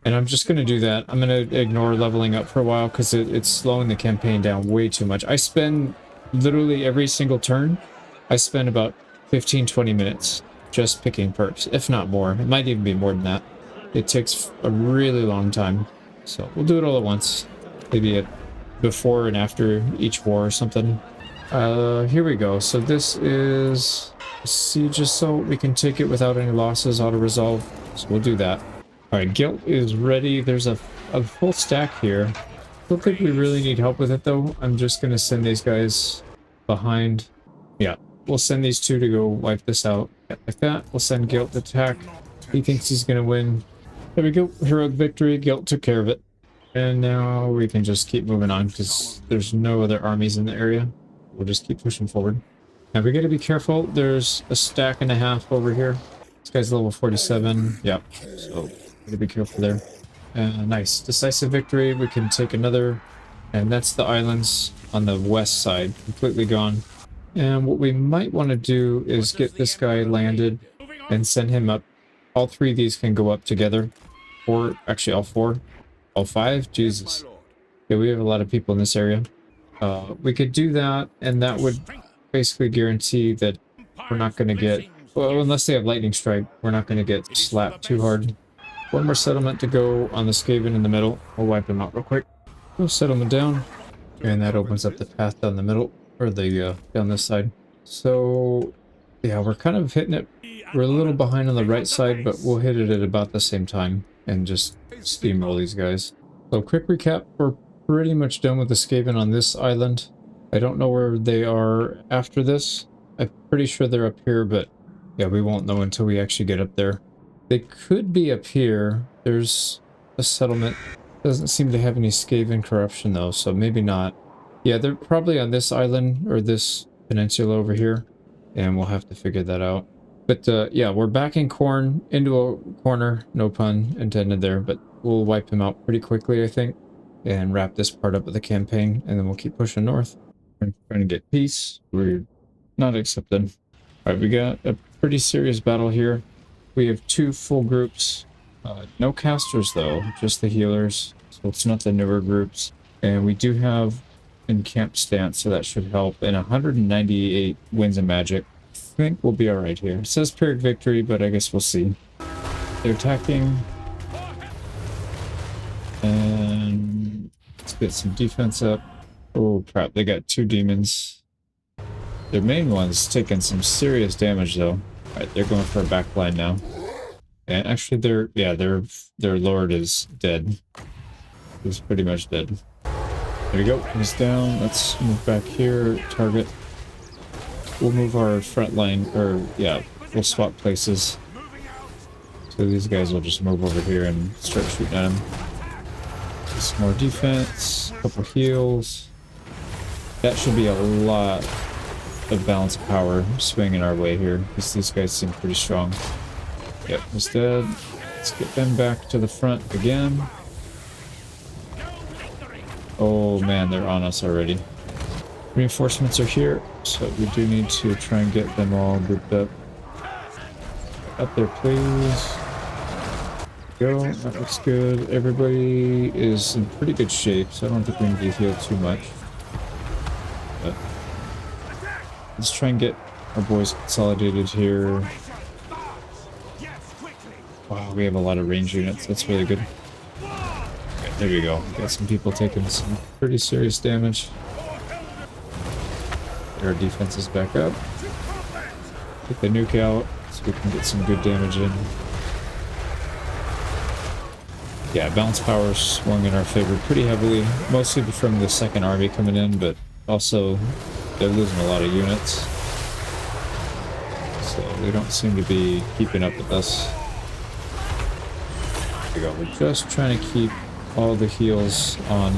And I'm just going to do that. I'm going to ignore leveling up for a while because it's slowing the campaign down way too much. I spend literally every single turn, I spend about 15-20 minutes just picking perks, if not more. It might even be more than that. It takes a really long time. So we'll do it all at once. Maybe before and after each war or something. Here we go. So this is Siege Assault. We can take it without any losses, auto-resolve. So we'll do that. Alright, Guilt is ready. There's a full stack here. Don't think we really need help with it though. I'm just gonna send these guys behind. Yeah, we'll send these two to go wipe this out. Like that. We'll send Guilt to attack. He thinks he's gonna win. There we go. Heroic victory. Guilt took care of it. And now we can just keep moving on because there's no other armies in the area. We'll just keep pushing forward. Now we gotta be careful. There's a stack and a half over here. This guy's level 47. Yep. So gotta be careful there. Nice. Decisive victory. We can take another. And that's the islands on the west side. Completely gone. And what we might want to do is get this guy landed and send him up. All three of these can go up together. Or actually all four. All five? Jesus. Yeah, we have a lot of people in this area. We could do that, and that would basically guarantee that we're not going to get... Well, unless they have lightning strike, we're not going to get slapped too hard. One more settlement to go on the Skaven in the middle. We'll wipe them out real quick. We'll settlement down. And that opens up the path down the middle, or the down this side. So, yeah, we're kind of hitting it. We're a little behind on the right side, but we'll hit it at about the same time and just steamroll these guys. So, quick recap, we're pretty much done with the Skaven on this island. I don't know where they are after this. I'm pretty sure they're up here, but yeah, we won't know until we actually get up there. They could be up here. There's a settlement. Doesn't seem to have any Skaven corruption though, so maybe not. Yeah, they're probably on this island or this peninsula over here, and we'll have to figure that out. But yeah, we're backing Corn into a corner, no pun intended there, but we'll wipe him out pretty quickly, I think, and wrap this part up of the campaign, and then we'll keep pushing north. We're trying to get peace. We're not accepted. Alright, we got a pretty serious battle here. We have two full groups. No casters though, just the healers. So it's not the newer groups. And we do have in camp stance, so that should help. And 198 winds of magic. I think we'll be alright here. It says Pyrrhic victory, but I guess we'll see. They're attacking. And let's get some defense up. Oh crap, they got 2 demons. Their main one's taking some serious damage though. Alright, they're going for a backline now. And actually their lord is dead. He's pretty much dead. There we go, he's down. Let's move back here, target. We'll move our front line, or yeah, we'll swap places. So these guys will just move over here and start shooting at him. Some more defense, a couple heals. That should be a lot of balance of power swinging our way here, because these guys seem pretty strong. Yep, he's dead. Let's get them back to the front again. Oh man, they're on us already. Reinforcements are here, so we do need to try and get them all grouped up. Up there, please. Go, that looks good. Everybody is in pretty good shape, so I don't think we need to heal too much. But let's try and get our boys consolidated here. Wow, we have a lot of range units. That's really good. Okay, there we go. Got some people taking some pretty serious damage. Get our defenses back up. Get the nuke out so we can get some good damage in. Yeah, balance power swung in our favor pretty heavily, mostly from the second army coming in, but also they're losing a lot of units. So they don't seem to be keeping up with us. There we go. We're just trying to keep all the heals on.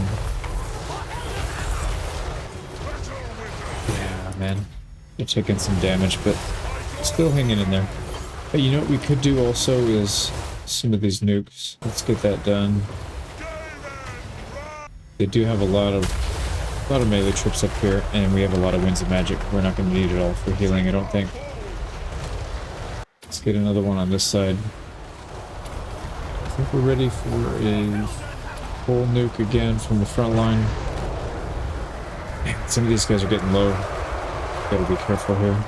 Yeah, man. They're taking some damage, but still hanging in there. But you know what we could do also is some of these nukes. Let's get that done. They do have a lot of melee troops up here, and we have a lot of winds of magic. We're not going to need it all for healing, I don't think. Let's get another one on this side. I think we're ready for a full nuke again from the front line. Man, some of these guys are getting low. Gotta be careful here.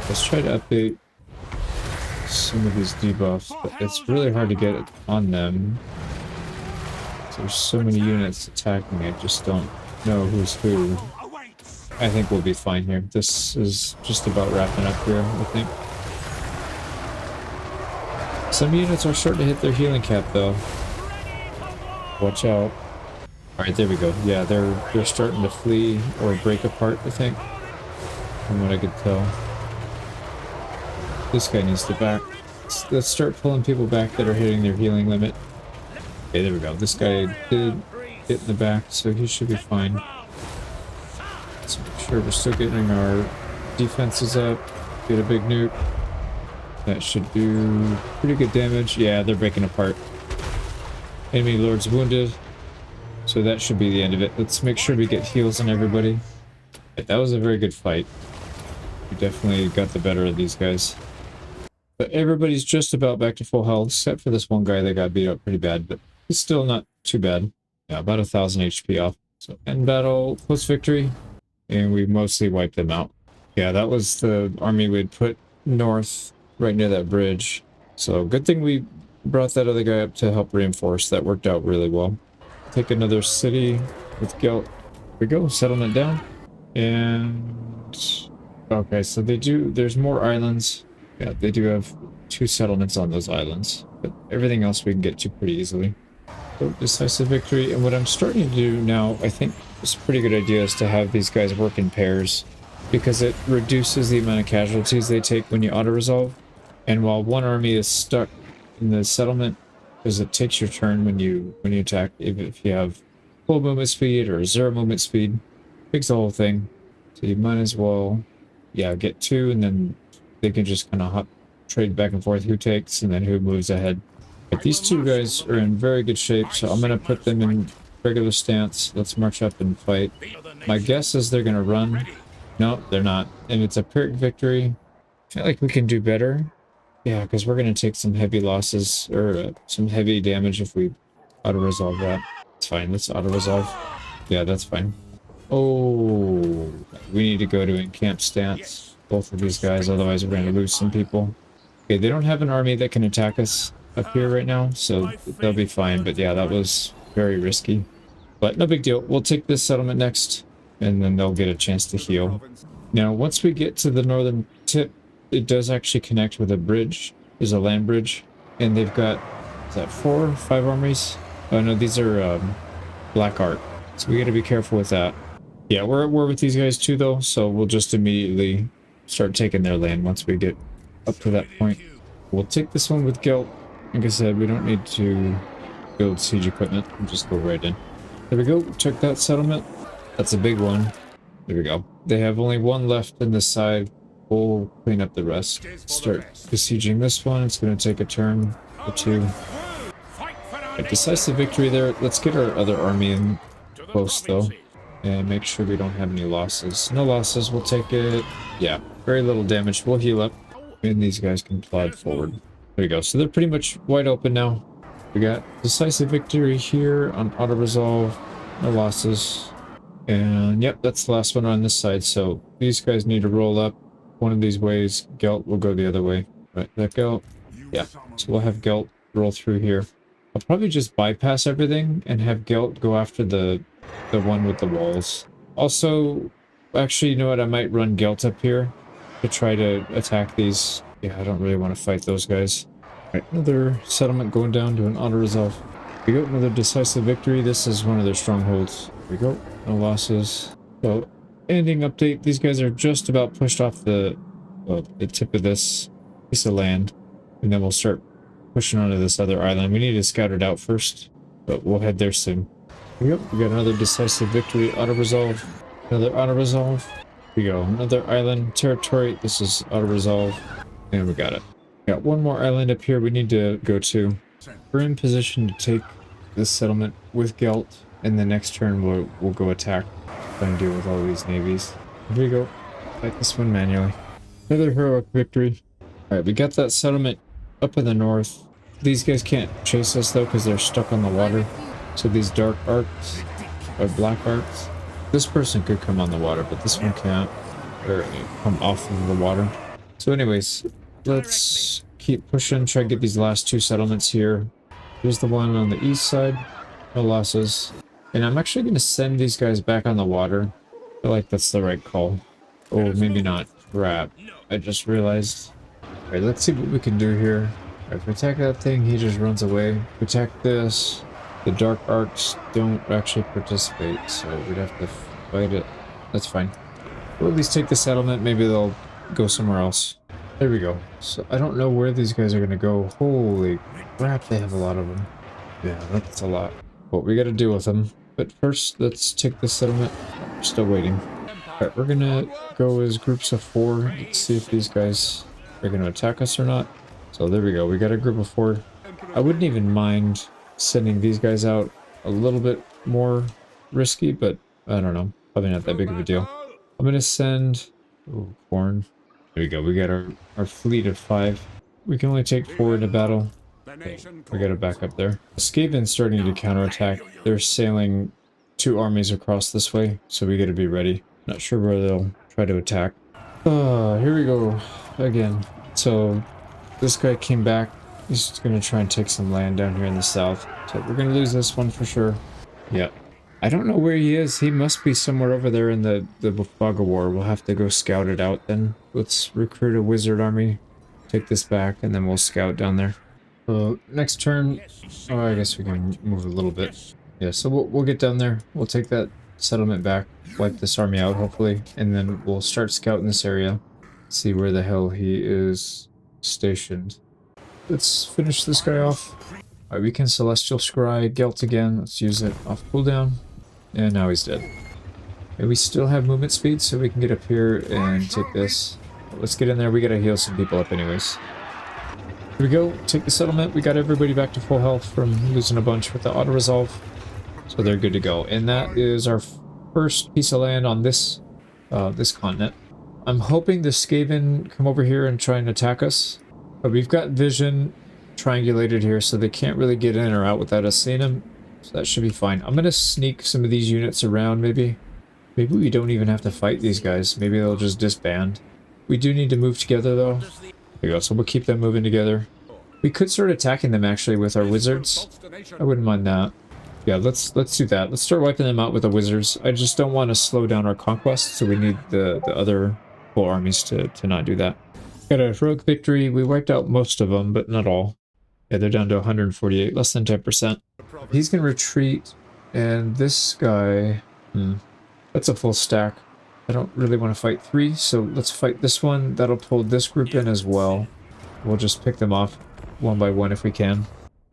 Let's try to update some of these debuffs, but it's really hard to get it on them. There's so many units attacking, I just don't know who's who. I think we'll be fine here. This is just about wrapping up here, I think. Some units are starting to hit their healing cap though. Watch out. Alright, there we go. Yeah, they're starting to flee or break apart, I think. From what I could tell. This guy needs to back. Let's start pulling people back that are hitting their healing limit. Okay, there we go. This guy did get in the back, so he should be fine. Let's make sure we're still getting our defenses up. Get a big nuke. That should do pretty good damage. Yeah, they're breaking apart. Enemy lord's wounded. So that should be the end of it. Let's make sure we get heals on everybody. That was a very good fight. We definitely got the better of these guys. But everybody's just about back to full health, except for this one guy that got beat up pretty bad, but he's still not too bad. Yeah, about 1,000 HP off. So end battle, close victory, and we mostly wiped them out. Yeah, that was the army we'd put north, right near that bridge. So good thing we brought that other guy up to help reinforce. That worked out really well. Take another city with Gelt. Here we go, settlement down. And okay, so they do, there's more islands. Yeah, they do have 2 settlements on those islands, but everything else we can get to pretty easily. So decisive victory, and what I'm starting to do now, I think it's a pretty good idea, is to have these guys work in pairs, because it reduces the amount of casualties they take when you auto-resolve. And while one army is stuck in the settlement, because it takes your turn when you attack, even if you have full movement speed or 0 movement speed, takes the whole thing. So you might as well, yeah, get 2, and then they can just kind of trade back and forth who takes and then who moves ahead. But these 2 guys are in very good shape, so I'm going to put them in regular stance. Let's march up and fight. My guess is they're going to run. No, they're not. And it's a Pyrrhic victory. I feel like we can do better. Yeah, because we're going to take some heavy losses, or some heavy damage if we auto-resolve that. It's fine, let's auto-resolve. Yeah, that's fine. Oh, we need to go to encamp stance. Both of these guys, otherwise we're going to lose some people. Okay, they don't have an army that can attack us up here right now, so they'll be fine. But yeah, that was very risky. But no big deal. We'll take this settlement next, and then they'll get a chance to heal. Now, once we get to the northern tip, it does actually connect with a bridge. There's a land bridge, and they've got, is that 4 or 5 armies? Oh no, these are black art. So we got to be careful with that. Yeah, we're at war with these guys too, though, so we'll just immediately start taking their land once we get up to that point. We'll take this one with Gelt. Like I said, we don't need to build siege equipment. We'll just go right in. There we go. Took that settlement. That's a big one. There we go. They have only one left in this side. We'll clean up the rest. Start besieging this one. It's going to take a turn or two. A decisive victory there. Let's get our other army in close, though. And make sure we don't have any losses. No losses. We'll take it. Yeah, very little damage. We'll heal up. And these guys can plod forward. There we go. So they're pretty much wide open now. We got decisive victory here on auto-resolve. No losses. And yep, that's the last one on this side. So these guys need to roll up one of these ways. Gelt will go the other way. Right, that Gelt. Yeah, so we'll have Gelt roll through here. I'll probably just bypass everything and have Gelt go after the one with the walls. Also, actually, you know what? I might run Gelt up here to try to attack these. Yeah, I don't really want to fight those guys. Alright, another settlement going down to an auto-resolve. We got another decisive victory. This is one of their strongholds. Here we go. No losses. So, ending update. These guys are just about pushed off the tip of this piece of land. And then we'll start pushing onto this other island. We need to scout it out first, but we'll head there soon. Yep, we got another decisive victory, auto-resolve, another auto-resolve. Here we go, another island territory. This is auto-resolve, and we got it. Got one more island up here we need to go to. We're in position to take this settlement with Gelt, and the next turn we'll go attack and deal with all these navies. Here we go, fight this one manually. Another heroic victory. Alright, we got that settlement up in the north. These guys can't chase us though because they're stuck on the water. So these dark arcs, or black arcs, this person could come on the water, but this one can't, or come off of the water. So anyways, let's keep pushing, try to get these last 2 settlements here. Here's the one on the east side, no losses. And I'm actually going to send these guys back on the water. I feel like that's the right call. Oh, maybe not. Crap. I just realized. Alright, let's see what we can do here. If we attack that thing, he just runs away. If we attack this, the dark arcs don't actually participate, so we'd have to fight it. That's fine. We'll at least take the settlement. Maybe they'll go somewhere else. There we go. So I don't know where these guys are going to go. Holy crap, they have a lot of them. Yeah, that's a lot. But we got to deal with them. But first, let's take the settlement. We're still waiting. Alright, we're going to go as groups of 4. Let's see if these guys are going to attack us or not. So there we go. We got a group of 4. I wouldn't even mind sending these guys out a little bit more risky, but I don't know. Probably not that big of a deal. I'm going to send... Oh, corn. There we go. We got our fleet of 5. We can only take 4 into battle. We got to back up there. Skaven's starting to counterattack. They're sailing 2 armies across this way, so we got to be ready. Not sure where they'll try to attack. Here we go again. So this guy came back. He's going to try and take some land down here in the south. So we're going to lose this one for sure. Yeah. I don't know where he is. He must be somewhere over there in the Fog of War. We'll have to go scout it out then. Let's recruit a wizard army. Take this back and then we'll scout down there. Next turn, oh, I guess we can move a little bit. Yeah, so we'll get down there. We'll take that settlement back, wipe this army out hopefully, and then we'll start scouting this area. See where the hell he is stationed. Let's finish this guy off. Alright, we can Celestial Scry Gelt again. Let's use it off cooldown. And now he's dead. And we still have movement speed, so we can get up here and take this. Let's get in there. We gotta heal some people up anyways. Here we go. Take the settlement. We got everybody back to full health from losing a bunch with the auto-resolve. So they're good to go. And that is our first piece of land on this this continent. I'm hoping the Skaven come over here and try and attack us. But we've got vision triangulated here, so they can't really get in or out without us seeing them. So that should be fine. I'm going to sneak some of these units around maybe Maybe we don't even have to fight these guys. Maybe they'll just disband. We do need to move together though. There we go, so we'll keep them moving together. We could start attacking them actually with our wizards. I wouldn't mind that. Yeah, let's do that. Let's start wiping them out with the wizards. I just don't want to slow down our conquest, so we need the other full armies to not do that. Got a heroic victory. We wiped out most of them, but not all. Yeah, they're down to 148, less than 10%. He's gonna retreat, and this guy... that's a full stack. I don't really want to fight 3, so let's fight this one. That'll pull this group in as well. We'll just pick them off one by one if we can.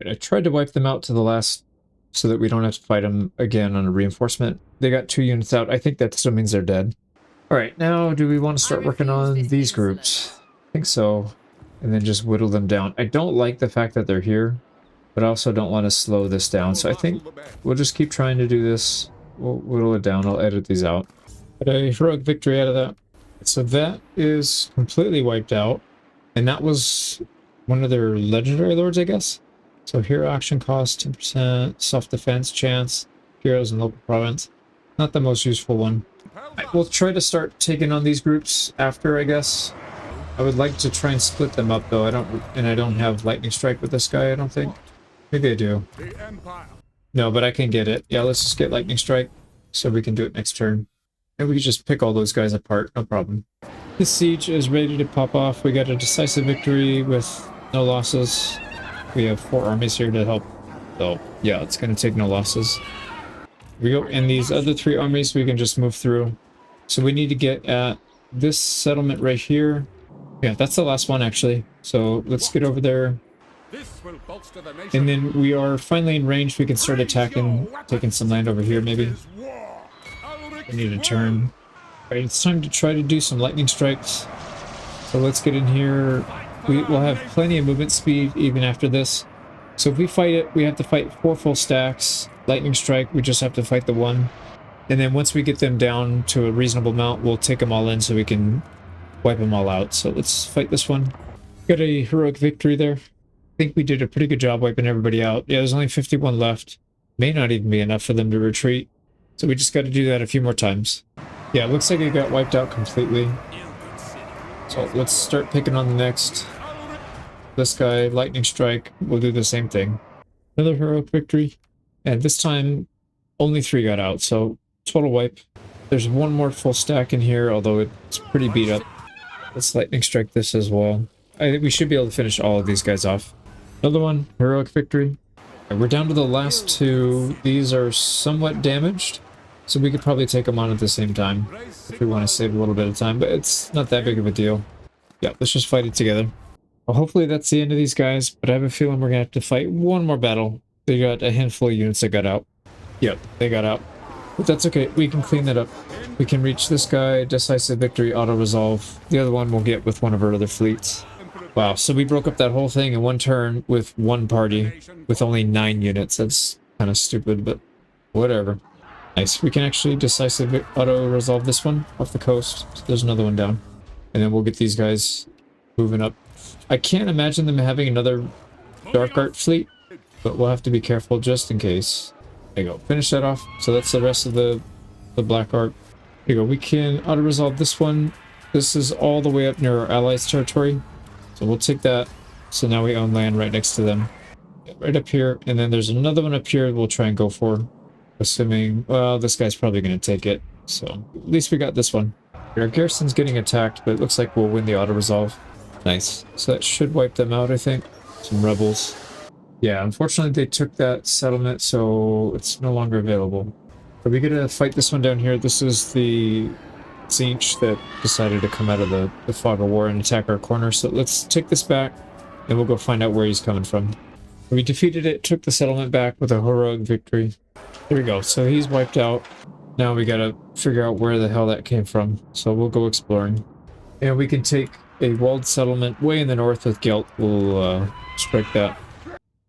I tried to wipe them out to the last so that we don't have to fight them again on a reinforcement. They got 2 units out. I think that still means they're dead. Alright, now do we want to start working on these groups? I think so. And then just whittle them down. I don't like the fact that they're here, but I also don't want to slow this down. So I think we'll just keep trying to do this. We'll whittle it down. I'll edit these out. Got a heroic victory out of that. So that is completely wiped out. And that was one of their legendary lords, I guess. So hero action cost, 10%, self-defense chance, heroes in local province. Not the most useful one. We'll try to start taking on these groups after, I guess. I would like to try and split them up though. I don't have lightning strike with this guy, I don't think. Maybe I do. No, but I can get it. Yeah, let's just get lightning strike so we can do it next turn. And we can just pick all those guys apart, no problem. This siege is ready to pop off. We got a decisive victory with no losses. We have 4 armies here to help. So yeah, it's gonna take no losses. Here we go. And these other 3 armies we can just move through. So we need to get at this settlement right here. Yeah, that's the last one actually. So let's get over there. And then we are finally in range. We can start attacking, taking some land over here maybe. We need a turn. Alright, it's time to try to do some lightning strikes. So let's get in here. We'll have plenty of movement speed even after this. So if we fight it, we have to fight 4 full stacks. Lightning strike, we just have to fight the 1. And then once we get them down to a reasonable amount, we'll take them all in so we can wipe them all out. So let's fight this one. Got a heroic victory there. I think we did a pretty good job wiping everybody out. Yeah, there's only 51 left. May not even be enough for them to retreat. So we just got to do that a few more times. Yeah, it looks like it got wiped out completely. So let's start picking on the next. This guy, lightning strike, will do the same thing. Another heroic victory. And this time, only 3 got out, so total wipe. There's 1 more full stack in here, although it's pretty beat up. Let's lightning strike this as well. I think we should be able to finish all of these guys off. Another one, heroic victory. And we're down to the last 2. These are somewhat damaged, so we could probably take them on at the same time if we want to save a little bit of time, but it's not that big of a deal. Yeah, let's just fight it together. Well, hopefully that's the end of these guys, but I have a feeling we're going to have to fight one more battle. They got a handful of units that got out. Yep, they got out. But that's okay, we can clean that up. We can reach this guy, decisive victory, auto-resolve. The other one we'll get with one of our other fleets. Wow, so we broke up that whole thing in 1 turn with 1 party, with only 9 units. That's kind of stupid, but whatever. Nice, we can actually decisive auto-resolve this one off the coast. So there's another one down. And then we'll get these guys moving up. I can't imagine them having another Dark Art fleet, but we'll have to be careful just in case. There you go, finish that off. So that's the rest of the Black Art. Here you go, we can auto-resolve this one. This is all the way up near our allies' territory. So we'll take that. So now we own land right next to them. Right up here, and then there's another one up here we'll try and go for. Assuming, well, this guy's probably going to take it. So at least we got this one. Our garrison's getting attacked, but it looks like we'll win the auto-resolve. Nice. So that should wipe them out, I think. Some rebels. Yeah, unfortunately they took that settlement, so it's no longer available. Are we gonna fight this one down here? This is the Tzeentch that decided to come out of the fog of war and attack our corner. So let's take this back, and we'll go find out where he's coming from. We defeated it, took the settlement back with a heroic victory. There we go. So he's wiped out. Now we gotta figure out where the hell that came from. So we'll go exploring. And we can take a walled settlement way in the north with Gelt. We'll strike that.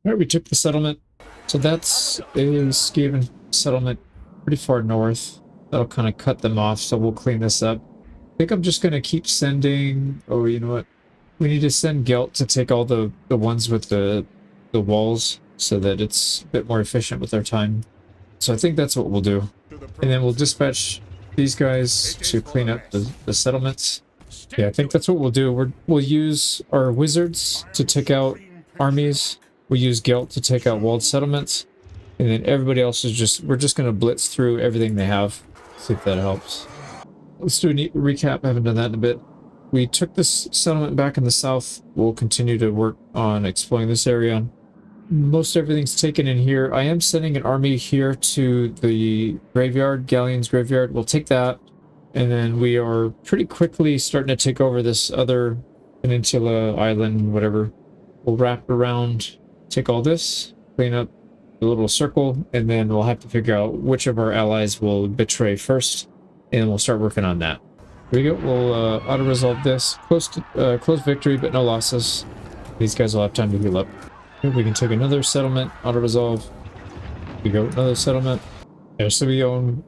Alright, we took the settlement. So that's a Skaven settlement pretty far north. That'll kind of cut them off, so we'll clean this up. I think I'm just going to keep sending... Oh, you know what? We need to send Gelt to take all the ones with the walls so that it's a bit more efficient with our time. So I think that's what we'll do. And then we'll dispatch these guys to clean up the settlements. Yeah, I think that's what we'll do. We'll use our wizards to take out armies. We'll use Gelt to take out walled settlements. And then everybody else is we're just going to blitz through everything they have. See if that helps. Let's do a neat recap. I haven't done that in a bit. We took this settlement back in the south. We'll continue to work on exploring this area. Most everything's taken in here. I am sending an army here to the graveyard, Galleon's graveyard. We'll take that. And then we are pretty quickly starting to take over this other peninsula, island, whatever. We'll wrap around, take all this, clean up the little circle, and then we'll have to figure out which of our allies will betray first, and we'll start working on that. Here we go. We'll auto-resolve this. Close victory, but no losses. These guys will have time to heal up. Here we can take another settlement, auto-resolve. Here we go, another settlement. Yeah, so we own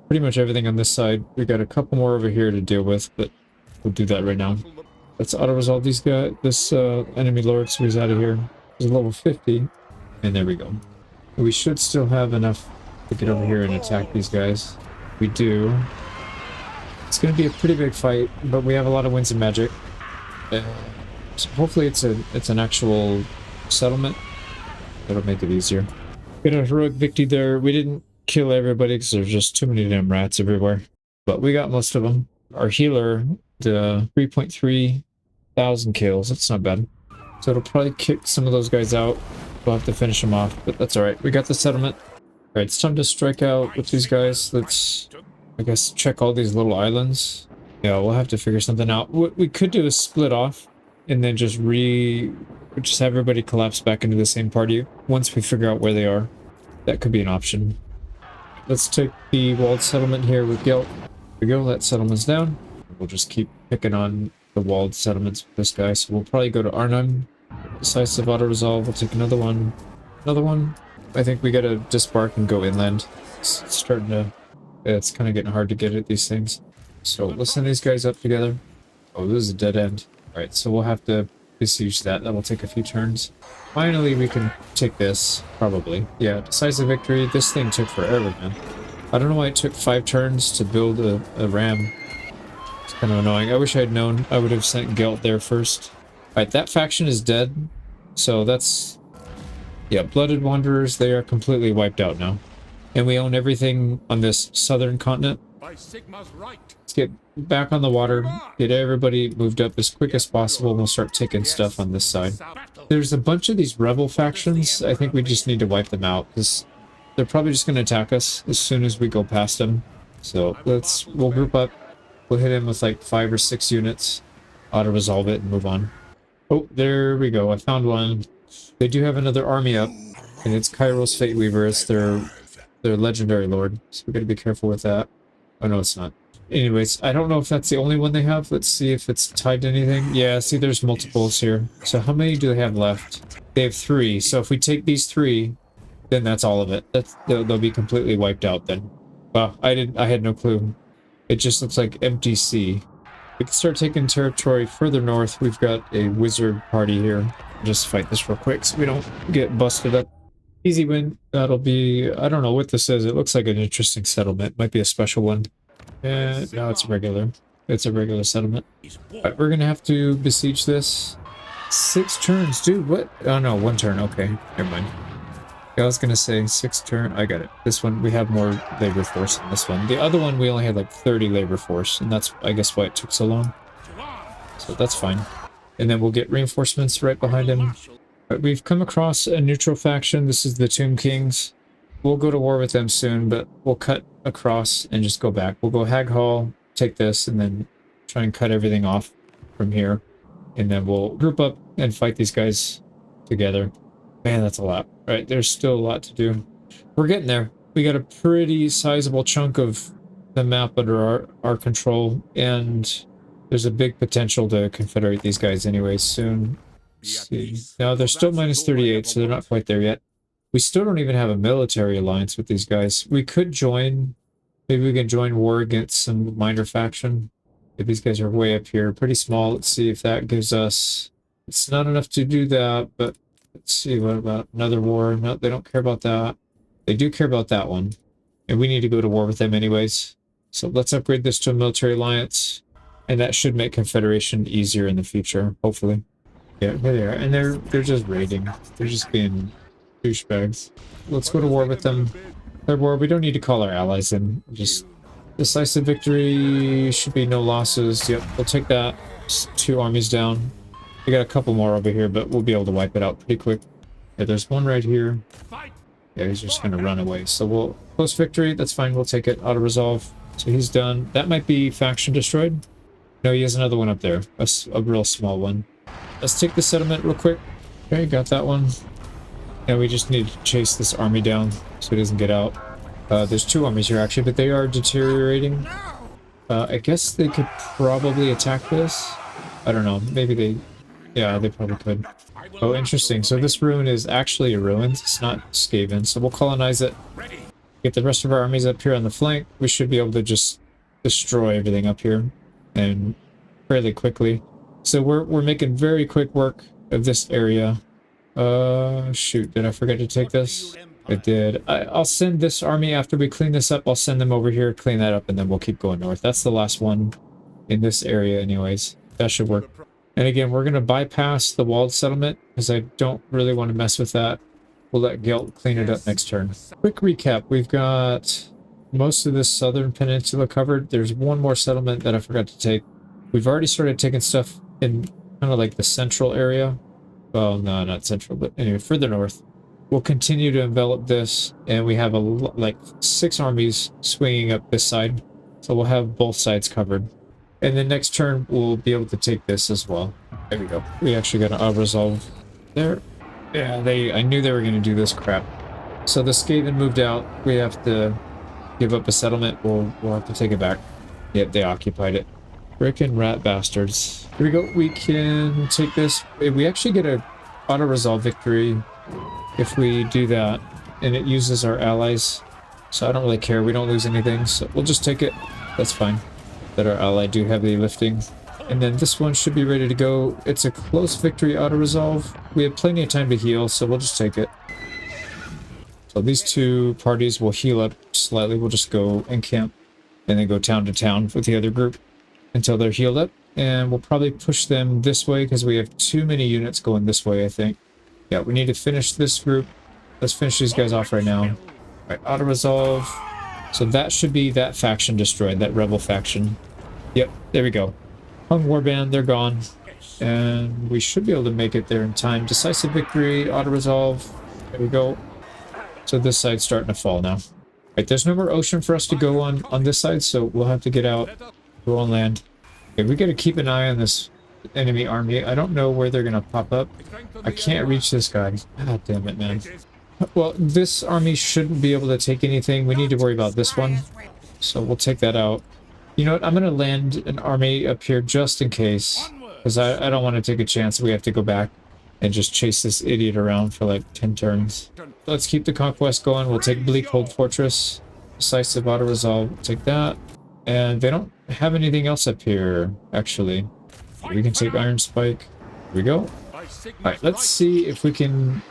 pretty much everything on this side. We got a couple more over here to deal with, but we'll do that right now. Let's auto-resolve these guys. This enemy lord, so he's out of here. He's level 50, and there we go. We should still have enough to get over here and attack these guys. We do. It's going to be a pretty big fight, but we have a lot of winds and magic. So hopefully it's an actual settlement. That'll make it easier. Got a heroic victory there. We didn't kill everybody because there's just too many damn rats everywhere. But we got most of them. Our healer, the 3.3 thousand kills. That's not bad. So it'll probably kick some of those guys out. We'll have to finish them off, but that's alright. We got the settlement. Alright, it's time to strike out with these guys. Let's, I guess, check all these little islands. Yeah, we'll have to figure something out. What we could do is split off and then just have everybody collapse back into the same party once we figure out where they are. That could be an option. Let's take the walled settlement here with Gelt. Here we go, that settlement's down. We'll just keep picking on the walled settlements with this guy. So we'll probably go to Arnhem. Decisive auto-resolve. We'll take another one. Another one. I think we gotta disbark and go inland. It's starting to... It's kind of getting hard to get at these things. So let's send these guys up together. Oh, this is a dead end. Alright, so we'll have to besiege that. That'll take a few turns. Finally, we can take this. Probably. Yeah, decisive victory. This thing took forever, man. I don't know why it took 5 turns to build a ram. It's kind of annoying. I wish I had known. I would have sent Gelt there first. Alright, that faction is dead. So that's... Yeah, Blooded Wanderers, they are completely wiped out now. And we own everything on this southern continent. By Sigma's right. Let's get back on the water, get everybody moved up as quick as possible, and we'll start taking stuff on this side. There's a bunch of these rebel factions. I think we just need to wipe them out, because they're probably just going to attack us as soon as we go past them. So we'll group up. We'll hit him with like 5 or 6 units, auto-resolve it, and move on. Oh, there we go. I found one. They do have another army up, and it's Kairos Fate Weaver. It's their legendary lord, so we gotta be careful with that. Oh no, it's not. Anyways, I don't know if that's the only one they have. Let's see if it's tied to anything. Yeah, see, there's multiples here. So how many do they have left? They have 3. So if we take these 3, then that's all of it. They'll be completely wiped out then. Wow, I had no clue. It just looks like empty sea. We can start taking territory further north. We've got a wizard party here. Just fight this real quick so we don't get busted up. Easy win. That'll be... I don't know what this is. It looks like an interesting settlement. Might be a special one. No, it's a regular. It's a regular settlement. Alright, we're gonna have to besiege this. 6 turns, dude. What? Oh no, 1 turn. Okay, never mind. I was gonna say 6 turn. I got it. This one, we have more labor force than this one. The other one, we only had like 30 labor force, and that's, I guess, why it took so long. So that's fine. And then we'll get reinforcements right behind him. Right, we've come across a neutral faction. This is the Tomb Kings. We'll go to war with them soon, but we'll cut across and just go back. We'll go Hag Hall, take this, and then try and cut everything off from here. And then we'll group up and fight these guys together. Man, that's a lot. Right, there's still a lot to do. We're getting there. We got a pretty sizable chunk of the map under our control, and there's a big potential to confederate these guys anyways soon. Let's see. Now, they're still minus 38, so they're not quite there yet. We still don't even have a military alliance with these guys. We could join... Maybe we can join war against some minor faction. If these guys are way up here, pretty small. Let's see if that gives us... It's not enough to do that, but let's see. What about another war? No, they don't care about that. They do care about that one. And we need to go to war with them anyways. So let's upgrade this to a military alliance, and that should make Confederation easier in the future, hopefully. Yeah, here they are, and they're just raiding. They're just being douchebags. Let's go to war with them. Third war, we don't need to call our allies in. Just decisive victory, should be no losses. Yep, we'll take that. Just 2 armies down. We got a couple more over here, but we'll be able to wipe it out pretty quick. Yeah, there's one right here. Yeah, he's just gonna run away. So we'll close victory. That's fine. We'll take it. Auto resolve. So he's done. That might be faction destroyed. No, he has another one up there. A real small one. Let's take the settlement real quick. Okay, got that one. And we just need to chase this army down so he doesn't get out. There's 2 armies here actually, but they are deteriorating. I guess they could probably attack this. I don't know. Maybe they... Yeah, they probably could. Oh, interesting. So this ruin is actually a ruin. It's not Skaven. So we'll colonize it. Get the rest of our armies up here on the flank. We should be able to just destroy everything up here. And fairly quickly. So we're making very quick work of this area. Shoot. Did I forget to take this? I did. I'll send this army after we clean this up. I'll send them over here, clean that up, and then we'll keep going north. That's the last one in this area anyways. That should work. And again, we're going to bypass the walled settlement because I don't really want to mess with that. We'll let Gelt clean it up next turn. Quick recap. We've got most of this southern peninsula covered. There's one more settlement that I forgot to take. We've already started taking stuff in kind of like the central area. Well, no, not central, but anyway, further north. We'll continue to envelop this, and we have like 6 armies swinging up this side. So we'll have both sides covered. And then next turn, we'll be able to take this as well. There we go. We actually got an resolve there. Yeah, I knew they were going to do this crap. So the Skaven moved out. We have to give up a settlement. We'll have to take it back. Yep, they occupied it. Frickin' rat bastards. Here we go. We can take this. We actually get a auto-resolve victory if we do that. And it uses our allies. So I don't really care. We don't lose anything. So we'll just take it. That's fine. That our ally do heavy lifting. And then this one should be ready to go. It's a close victory auto-resolve. We have plenty of time to heal, so we'll just take it. So these 2 parties will heal up slightly. We'll just go and camp and then go town to town with the other group until they're healed up. And we'll probably push them this way because we have too many units going this way, I think. Yeah, we need to finish this group. Let's finish these guys off right now. All right, auto-resolve. So that should be that faction destroyed, that rebel faction. Yep, there we go. Hung Warband, they're gone. And we should be able to make it there in time. Decisive victory, auto-resolve. There we go. So this side's starting to fall now. Right, there's no more ocean for us to go on this side, so we'll have to get out, go on land. Okay, we gotta keep an eye on this enemy army. I don't know where they're gonna pop up. I can't reach this guy. God damn it, man. Well, this army shouldn't be able to take anything. We need to worry about this one. So we'll take that out. You know what? I'm going to land an army up here just in case. Because I don't want to take a chance. We have to go back and just chase this idiot around for like 10 turns. Let's keep the conquest going. We'll take Bleakhold Fortress. Decisive auto-resolve. We'll take that. And they don't have anything else up here, actually. We can take Iron Spike. Here we go. Alright, let's see if we can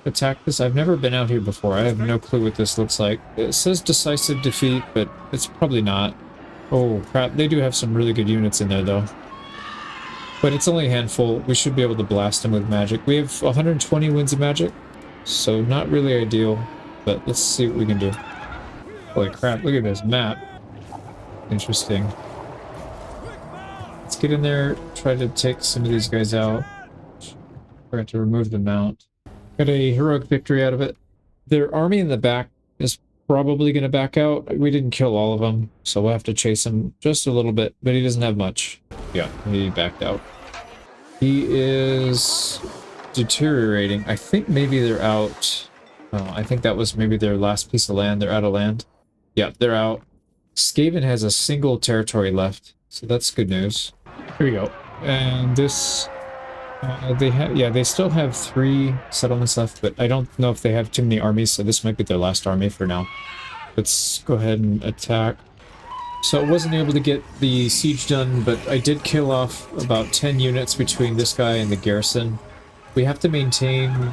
attack this. I've never been out here before. I have no clue what this looks like. It says decisive defeat, but it's probably not. Oh crap, they do have some really good units in there though. But it's only a handful. We should be able to blast them with magic. We have 120 winds of magic, so not really ideal, but let's see what we can do. Holy crap, look at this map. Interesting. Let's get in there, try to take some of these guys out. Forgot to remove the mount. Got a heroic victory out of it. Their army in the back is probably going to back out. We didn't kill all of them, so we'll have to chase him just a little bit, but he doesn't have much. Yeah, he backed out. He is deteriorating. I think maybe they're out. I think that was maybe their last piece of land. They're out of land. Yeah, they're out. Skaven has a single territory left, so that's good news. Here we go. And this... they still have 3 settlements left, but I don't know if they have too many armies, so this might be their last army for now. Let's go ahead and attack. So I wasn't able to get the siege done, but I did kill off about 10 units between this guy and the garrison. We have to maintain...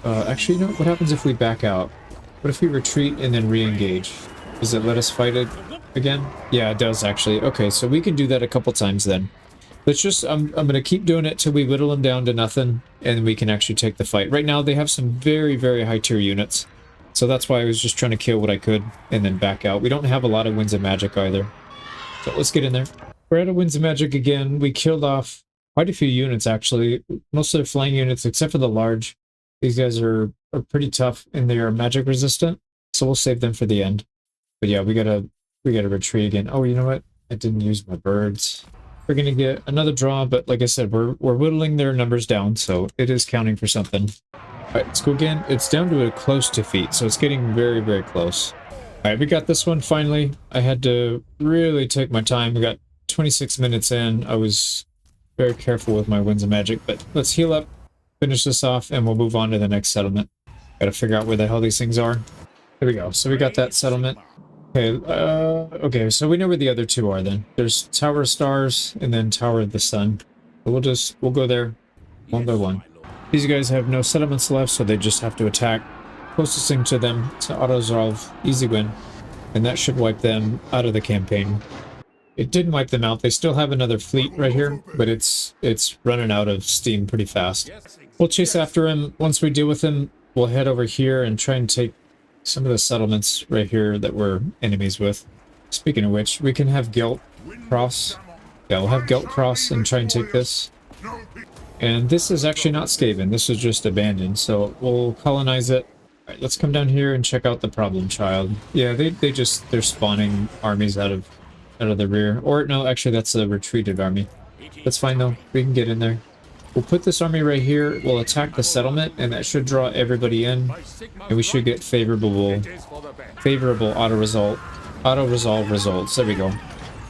actually, what happens if we back out? What if we retreat and then re-engage? Does it let us fight it? again? Yeah, it does actually. Okay, so we can do that a couple times then. Let's just, I'm going to keep doing it till we whittle them down to nothing, and we can actually take the fight. Right now, they have some very, very high tier units. So that's why I was just trying to kill what I could and then back out. We don't have a lot of Winds of Magic either. So let's get in there. We're out of Winds of Magic again. We killed off quite a few units, actually. Most of their flying units, except for the large. These guys are pretty tough, and they are magic resistant. So we'll save them for the end. But yeah, we gotta retreat again. Oh, you know what? I didn't use my birds. We're gonna get another draw, but like I said, we're whittling their numbers down, so it is counting for something. Alright, let's go again. It's down to a close defeat, so it's getting very, very close. Alright, we got this one finally. I had to really take my time. We got 26 minutes in. I was very careful with my Winds of Magic, but let's heal up, finish this off, and we'll move on to the next settlement. Gotta figure out where the hell these things are. There we go. So we got that settlement. Okay, okay, so we know where the other two are then. There's Tower of Stars and then Tower of the Sun. So we'll go there one by one. These guys have no settlements left, so they just have to attack. Closest thing to them to auto-resolve, easy win. And that should wipe them out of the campaign. It didn't wipe them out. They still have another fleet right here, but it's running out of steam pretty fast. We'll chase after him. Once we deal with him, we'll head over here and try and take some of the settlements right here that we're enemies with. Speaking of which, we can have Guilt cross. Yeah, we'll have Guilt cross and try and take this. And this is actually not Skaven. This is just abandoned, so we'll colonize it. Alright, let's come down here and check out the problem child. Yeah, they're spawning armies out of the rear. Or no, actually that's a retreated army. That's fine though. We can get in there. We'll put this army right here. We'll attack the settlement, and that should draw everybody in. And we should get favorable auto-resolve results. There we go.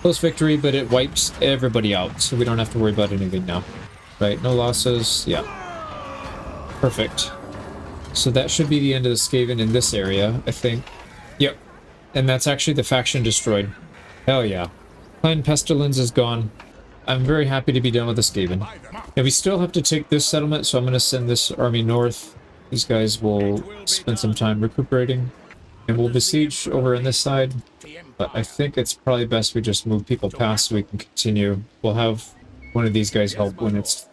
Close victory, but it wipes everybody out, so we don't have to worry about anything now. Right, no losses. Yeah. Perfect. So that should be the end of the Skaven in this area, I think. Yep. And that's actually the faction destroyed. Hell yeah. Clan Pestilence is gone. I'm very happy to be done with the Skaven. And we still have to take this settlement, so I'm going to send this army north. These guys will spend some time recuperating. And we'll besiege over on this side. But I think it's probably best we just move people past so we can continue. We'll have one of these guys help when it's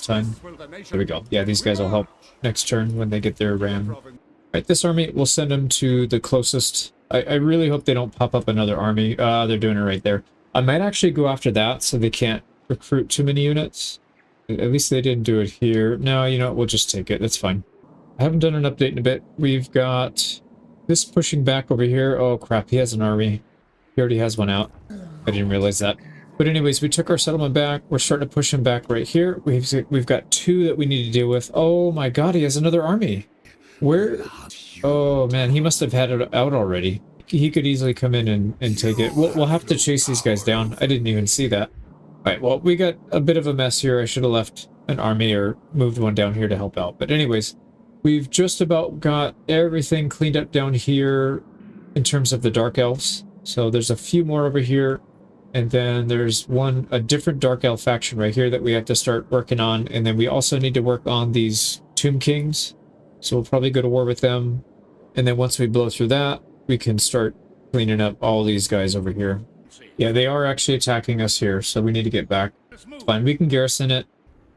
time. There we go. Yeah, these guys will help next turn when they get their ram. Alright, this army, we'll send them to the closest. I really hope they don't pop up another army. They're doing it right there. I might actually go after that so they can't recruit too many units. At least they didn't do it here. No, you know what? We'll just take it. That's fine. I haven't done an update in a bit. We've got this pushing back over here. Oh crap, he has an army. He already has one out. I didn't realize that. But anyways, we took our settlement back. We're starting to push him back right here. We've got two that we need to deal with. Oh my god, he has another army. Where? Oh man, he must have had it out already. He could easily come in and take it. We'll have to chase these guys down. I didn't even see that. Alright, well, we got a bit of a mess here. I should have left an army or moved one down here to help out. But anyways, we've just about got everything cleaned up down here in terms of the Dark Elves. So there's a few more over here. And then there's a different Dark Elf faction right here that we have to start working on. And then we also need to work on these Tomb Kings. So we'll probably go to war with them. And then once we blow through that, we can start cleaning up all these guys over here. Yeah, they are actually attacking us here, so we need to get back. It's fine, we can garrison it,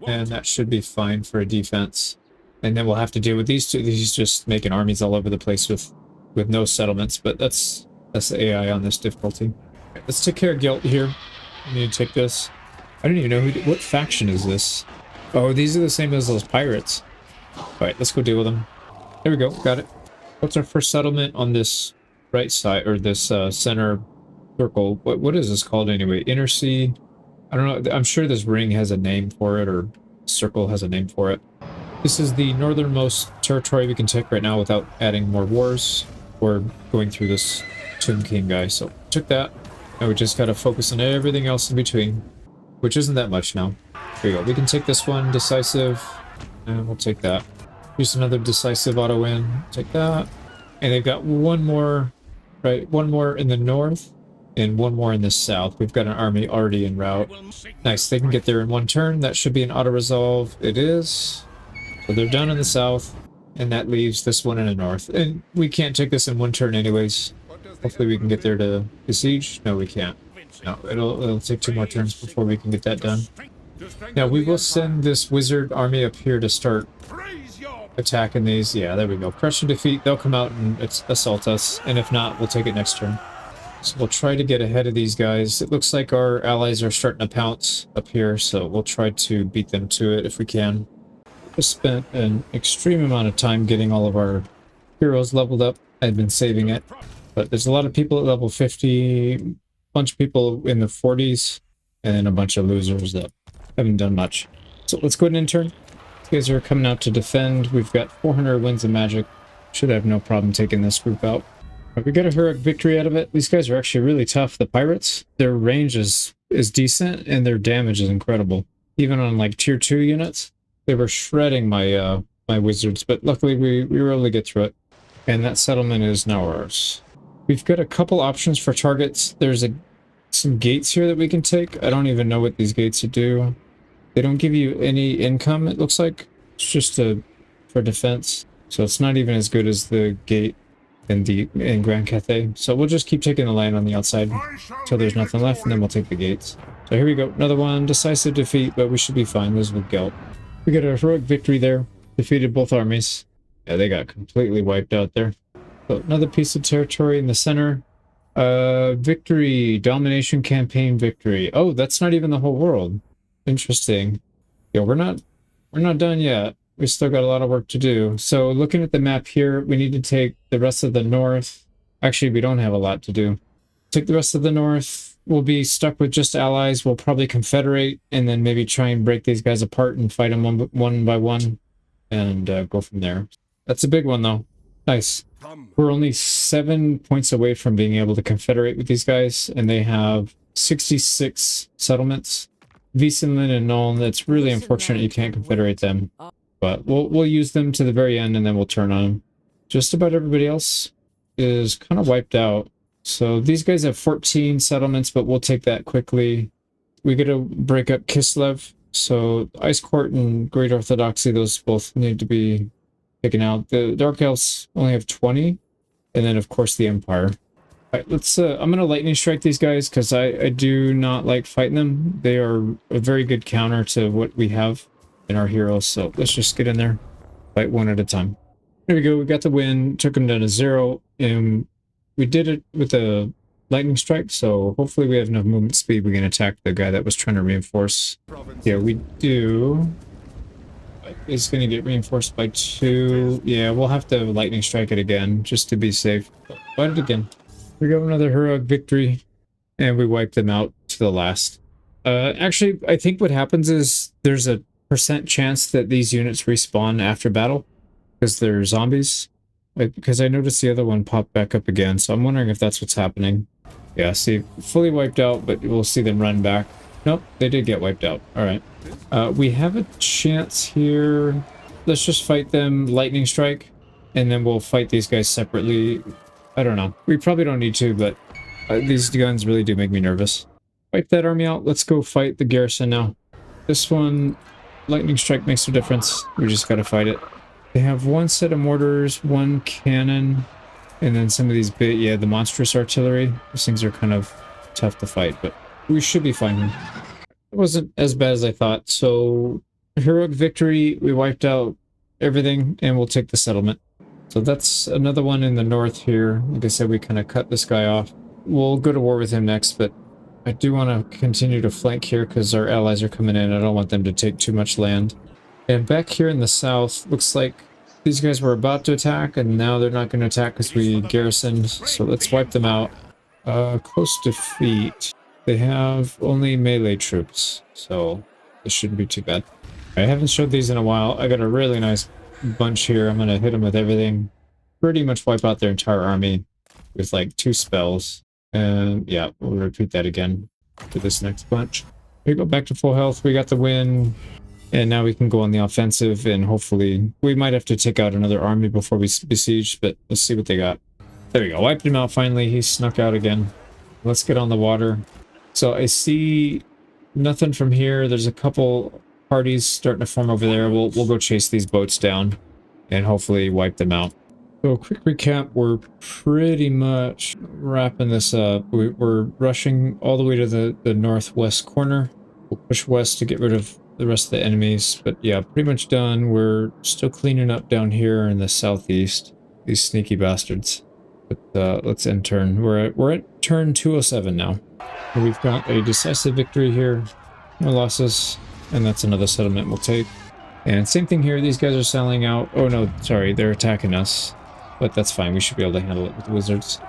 and that should be fine for a defense. And then we'll have to deal with these two. These just making armies all over the place with no settlements, but that's the AI on this difficulty. Right, let's take care of Guilt here. We need to take this. I don't even know what faction is this. Oh, these are the same as those pirates. Alright, let's go deal with them. There we go, got it. What's our first settlement on this right side, or this center circle? What is this called anyway? Inner Sea? I don't know. I'm sure this ring has a name for it, or circle has a name for it. This is the northernmost territory we can take right now without adding more wars or going through this Tomb King guy. So took that. Now we just gotta focus on everything else in between, which isn't that much now. Here we go. We can take this one, decisive, and we'll take that. Here's another decisive auto win. Take that. And they've got one more, right? One more in the north and one more in the south. We've got an army already en route. Nice. They can get there in one turn. That should be an auto resolve. It is. So they're done in the south, and that leaves this one in the north. And we can't take this in one turn anyways. Hopefully we can get there to besiege. No, we can't. No, it'll take 2 more turns before we can get that done. Now we will send this wizard army up here to start attacking these. Yeah, there we go. Crush and defeat. They'll come out and assault us, and if not, we'll take it next turn. So we'll try to get ahead of these guys. It looks like our allies are starting to pounce up here, so we'll try to beat them to it if we can. Just spent an extreme amount of time getting all of our heroes leveled up. I'd been saving it, but there's a lot of people at level 50, a bunch of people in the 40s, and then a bunch of losers that haven't done much. So let's go ahead and intern. These guys are coming out to defend. We've got 400 winds of magic. Should have no problem taking this group out. But we got a heroic victory out of it. These guys are actually really tough. The pirates, their range is decent and their damage is incredible. Even on like tier 2 units, they were shredding my my wizards, but luckily we were able to get through it. And that settlement is now ours. We've got a couple options for targets. There's some gates here that we can take. I don't even know what these gates do. They don't give you any income, it looks like. It's just for defense. So it's not even as good as the gate in Grand Cathay. So we'll just keep taking the land on the outside until there's nothing left, and then we'll take the gates. So here we go. Another one. Decisive defeat, but we should be fine. Those with Gelt. We got a heroic victory there. Defeated both armies. Yeah, they got completely wiped out there. So another piece of territory in the center. Victory. Domination campaign victory. Oh, that's not even the whole world. Interesting. Yeah, we're not done yet. We still got a lot of work to do. So looking at the map here, we need to take the rest of the north. Actually, we don't have a lot to do. Take the rest of the north. We'll be stuck with just allies. We'll probably confederate and then maybe try and break these guys apart and fight them one by one and go from there. That's a big one though. Nice. We're only 7 points away from being able to confederate with these guys, and they have 66 settlements. Wiesenlin and Nuln, it's really unfortunate you can't confederate them. But we'll use them to the very end, and then we'll turn on them. Just about everybody else is kind of wiped out. So these guys have 14 settlements, but we'll take that quickly. We got to break up Kislev. So Ice Court and Great Orthodoxy, those both need to be taken out. The Dark Elves only have 20. And then, of course, the Empire. All right, let's. I'm going to lightning strike these guys because I do not like fighting them. They are a very good counter to what we have in our heroes, so let's just get in there, fight one at a time. There we go. We got the win, took them down to 0, and we did it with a lightning strike, so hopefully we have enough movement speed. We can attack the guy that was trying to reinforce. Yeah, we do. It's going to get reinforced by 2. Yeah, we'll have to lightning strike it again just to be safe. Fight it again. We got another heroic victory, and we wiped them out to the last. Actually, I think what happens is there's a % chance that these units respawn after battle because they're zombies. Because I noticed the other one popped back up again, so I'm wondering if that's what's happening. Yeah, see, fully wiped out, but we'll see them run back. Nope, they did get wiped out. All right. We have a chance here. Let's just fight them lightning strike, and then we'll fight these guys separately. I don't know. We probably don't need to, but these guns really do make me nervous. Wipe that army out. Let's go fight the garrison now. This one, lightning strike makes a difference. We just gotta fight it. They have 1 set of mortars, 1 cannon, and then some of these yeah, the monstrous artillery. These things are kind of tough to fight, but we should be fine. It wasn't as bad as I thought. So, heroic victory. We wiped out everything, and we'll take the settlement. So that's another one in the north here. Like I said, we kind of cut this guy off. We'll go to war with him next, but I do want to continue to flank here because our allies are coming in. I don't want them to take too much land. And back here in the south, looks like these guys were about to attack, and now they're not going to attack because we garrisoned. So let's wipe them out. Close defeat. They have only melee troops, so this shouldn't be too bad. I haven't showed these in a while. I got a really nice bunch here. I'm going to hit them with everything. Pretty much wipe out their entire army with like 2 spells. And yeah, we'll repeat that again for this next bunch. We go back to full health. We got the win. And now we can go on the offensive, and hopefully we might have to take out another army before we besiege, but let's see what they got. There we go. Wiped him out finally. He snuck out again. Let's get on the water. So I see nothing from here. There's a couple parties starting to form over there. We'll go chase these boats down and hopefully wipe them out. So quick recap, we're pretty much wrapping this up. We're rushing all the way to the northwest corner. We'll push west to get rid of the rest of the enemies. But yeah, pretty much done. We're still cleaning up down here in the southeast. These sneaky bastards. But let's end turn. We're at turn 207 now. And we've got a decisive victory here. No losses. And that's another settlement we'll take. And same thing here. These guys are selling out. Oh no, sorry, they're attacking us. But that's fine. We should be able to handle it with the wizards.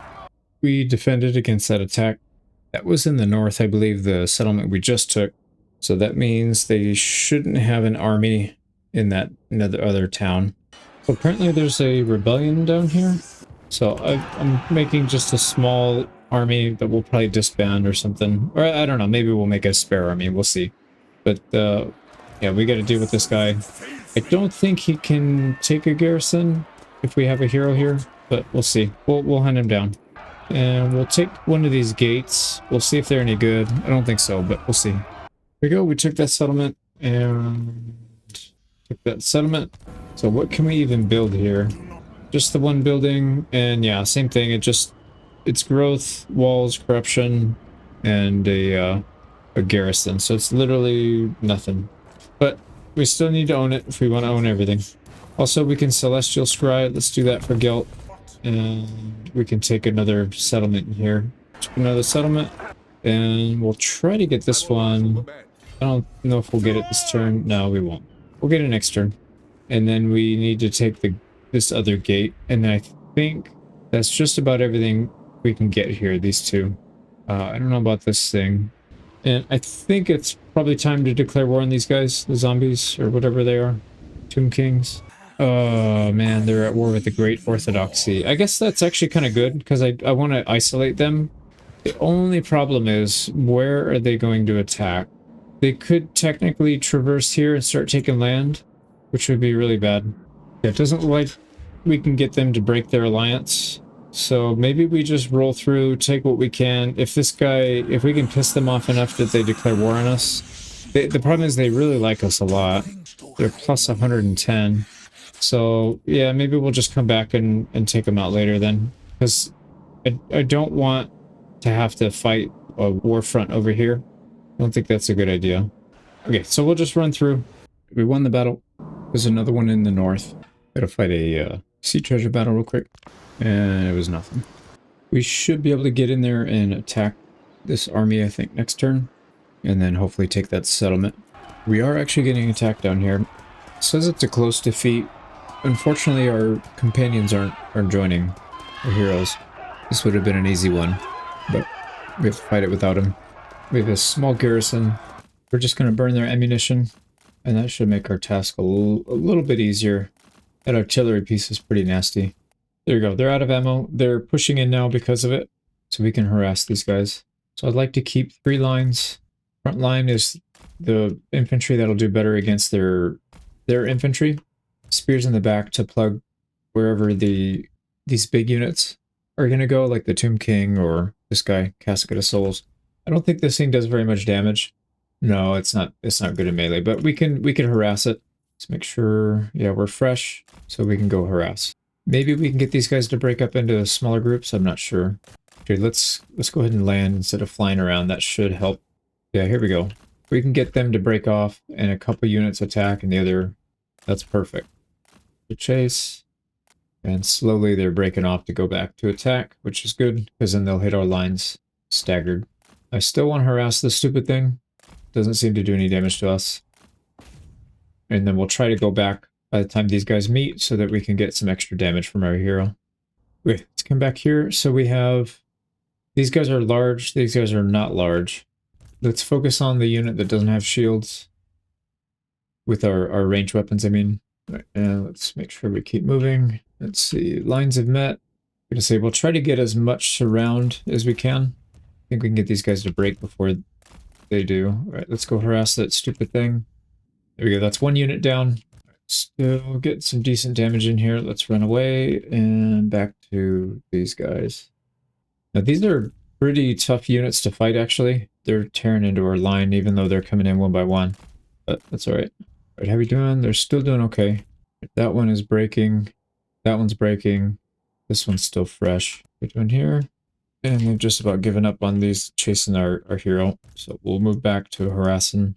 We defended against that attack. That was in the north, I believe, the settlement we just took. So that means they shouldn't have an army in that other town. But apparently there's a rebellion down here. So I'm making just a small army that we'll probably disband or something. Or I don't know, maybe we'll make a spare army. We'll see. But yeah, we got to deal with this guy. I don't think he can take a garrison if we have a hero here, but we'll see. We'll hunt him down. And we'll take one of these gates. We'll see if they're any good. I don't think so, but we'll see. Here we go. We took that settlement and took that settlement. So what can we even build here? Just the one building, and yeah, same thing. It's growth, walls, corruption, and a garrison. So it's literally nothing. But we still need to own it if we want to own everything. Also, we can Celestial Scry. Let's do that for Guilt. And we can take another settlement here. Take another settlement. And we'll try to get this one. I don't know if we'll get it this turn. No, we won't. We'll get it next turn. And then we need to take this other gate. And I think that's just about everything we can get here, these two. I don't know about this thing. And I think it's probably time to declare war on these guys, the zombies, or whatever they are. Tomb Kings. Oh man, they're at war with the Great Orthodoxy. I guess that's actually kind of good, because I want to isolate them. The only problem is, where are they going to attack? They could technically traverse here and start taking land, which would be really bad. It doesn't look like we can get them to break their alliance. So maybe we just roll through, take what we can. If we can piss them off enough that they declare war on us. The problem is they really like us a lot. They're plus 110. So yeah, maybe we'll just come back and take them out later then. Because I don't want to have to fight a war front over here. I don't think that's a good idea. Okay, so we'll just run through. We won the battle. There's another one in the north. Gotta fight a sea treasure battle real quick. And it was nothing. We should be able to get in there and attack this army, I think, next turn. And then hopefully take that settlement. We are actually getting attacked down here. It says it's a close defeat. Unfortunately, our companions aren't joining our heroes. This would have been an easy one, but we have to fight it without him. We have a small garrison. We're just going to burn their ammunition, and that should make our task a little bit easier. That artillery piece is pretty nasty. There you go. They're out of ammo. They're pushing in now because of it, so we can harass these guys. So I'd like to keep 3 lines. Front line is the infantry that'll do better against their infantry. Spears in the back to plug wherever these big units are going to go, like the Tomb King or this guy, Casket of Souls. I don't think this thing does very much damage. No, it's not good in melee, but we can harass it. Let's make sure, yeah, we're fresh, so we can go harass. Maybe we can get these guys to break up into smaller groups. I'm not sure. Okay, let's go ahead and land instead of flying around. That should help. Yeah, here we go. We can get them to break off and a couple units attack and the other. That's perfect. The chase. And slowly they're breaking off to go back to attack, which is good because then they'll hit our lines staggered. I still want to harass this stupid thing. Doesn't seem to do any damage to us. And then we'll try to go back by the time these guys meet so that we can get some extra damage from our hero. Wait, let's come back here. So we have... These guys are large. These guys are not large. Let's focus on the unit that doesn't have shields. With our ranged weapons, I mean. Right, and let's make sure we keep moving. Let's see. Lines have met. I'm gonna say we'll try to get as much surround as we can. I think we can get these guys to break before they do. All right, let's go harass that stupid thing. There we go. That's one unit down. Still get some decent damage in here. Let's run away and back to these guys. Now these are pretty tough units to fight, actually. They're tearing into our line, even though they're coming in one by one. But that's all right. All right, how we doing? They're still doing okay. That one is breaking. That one's breaking. This one's still fresh. We're doing here. And they've just about given up on these chasing our hero. So we'll move back to harassing.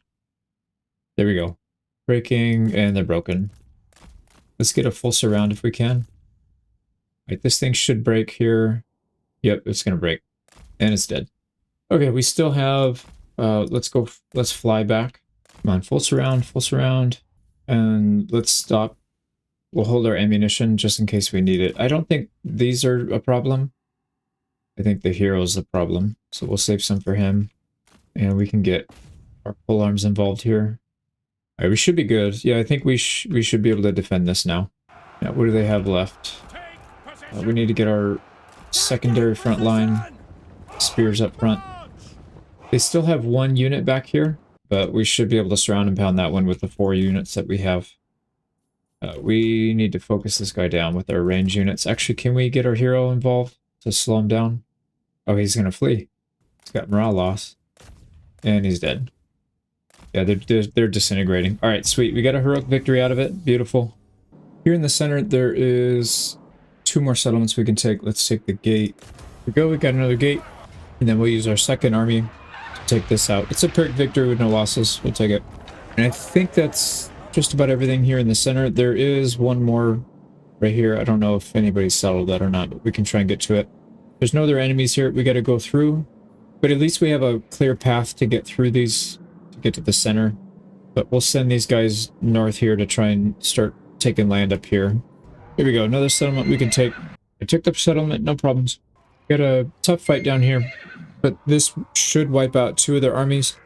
There we go. Breaking, and they're broken. Let's get a full surround if we can. Right, this thing should break here. Yep, it's gonna break. And it's dead. Okay, we still have let's fly back. Come on, full surround, and let's stop. We'll hold our ammunition just in case we need it. I don't think these are a problem. I think the hero's the problem. So we'll save some for him. And we can get our pole arms involved here. Alright, we should be good. Yeah, I think we should be able to defend this now. Now, what do they have left? We need to get our secondary front line spears up front. They still have one unit back here, but we should be able to surround and pound that one with the 4 units that we have. We need to focus this guy down with our range units. Actually, can we get our hero involved to slow him down? Oh, he's gonna flee. He's got morale loss. And he's dead. Yeah, they're disintegrating. Alright, sweet. We got a heroic victory out of it. Beautiful. Here in the center, there is 2 more settlements we can take. Let's take the gate. Here we go, we got another gate. And then we'll use our second army to take this out. It's a pyrrhic victory with no losses. We'll take it. And I think that's just about everything here in the center. There is one more right here. I don't know if anybody's settled that or not, but we can try and get to it. There's no other enemies here we got to go through. But at least we have a clear path to get through these, to get to the center. But we'll send these guys north here to try and start taking land up here. Here we go, another settlement we can take. I took the settlement, no problems. Got a tough fight down here, but this should wipe out 2 of their armies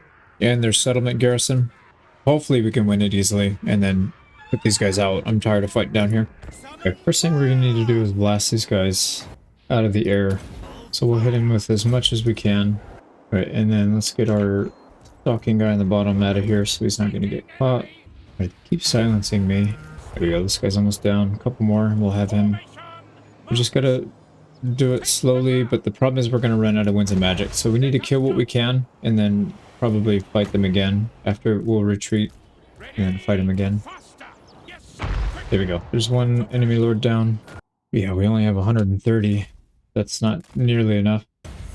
and their settlement garrison. Hopefully we can win it easily and then put these guys out. I'm tired of fighting down here. Okay, first thing we're gonna need to do is blast these guys out of the air. So we'll hit him with as much as we can. All right, and then let's get our stalking guy on the bottom out of here so he's not gonna get caught. All right, keep silencing me. There we go, this guy's almost down. A couple more and we'll have him. We just gotta do it slowly, but the problem is we're gonna run out of winds of magic. So we need to kill what we can and then probably fight them again. After we'll retreat and then fight them again. There we go. There's one enemy lord down. Yeah, we only have 130. That's not nearly enough.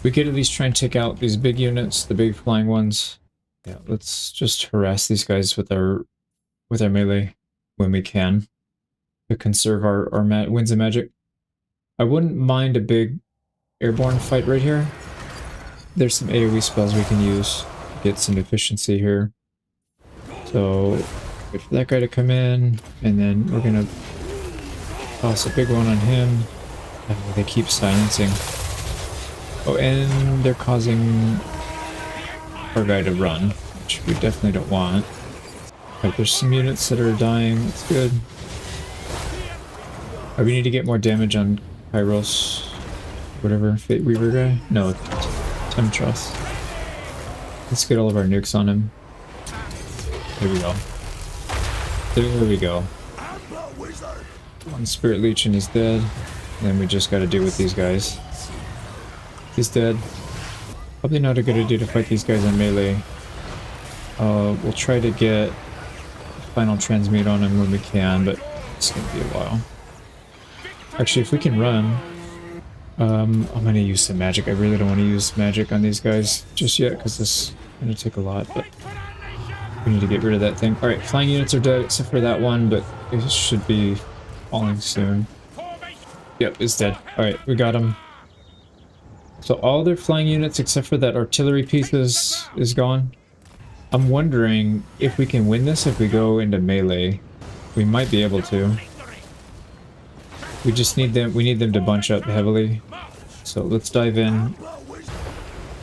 We could at least try and take out these big units, the big flying ones. Yeah, let's just harass these guys with our melee when we can to conserve our winds of magic. I wouldn't mind a big airborne fight right here. There's some AoE spells we can use. Get some efficiency here. So, wait for that guy to come in, and then we're gonna toss a big one on him. Oh, they keep silencing. Oh, and they're causing our guy to run, which we definitely don't want. Right, there's some units that are dying. It's good. Oh, we need to get more damage on Kairos, whatever, Fate Weaver guy? No, Temptress. Let's get all of our nukes on him. There we go. There we go. One Spirit Leech and he's dead. And then we just gotta deal with these guys. He's dead. Probably not a good idea to fight these guys in melee. We'll try to get final transmute on him when we can, but it's gonna be a while. Actually, if we can run, I'm gonna use some magic. I really don't want to use magic on these guys just yet because this is gonna take a lot, but we need to get rid of that thing. Alright, flying units are dead except for that one, but it should be falling soon. Yep, it's dead. Alright, we got him. So all their flying units except for that artillery piece is gone. I'm wondering if we can win this if we go into melee. We might be able to. We just need them, we need them to bunch up heavily. So let's dive in.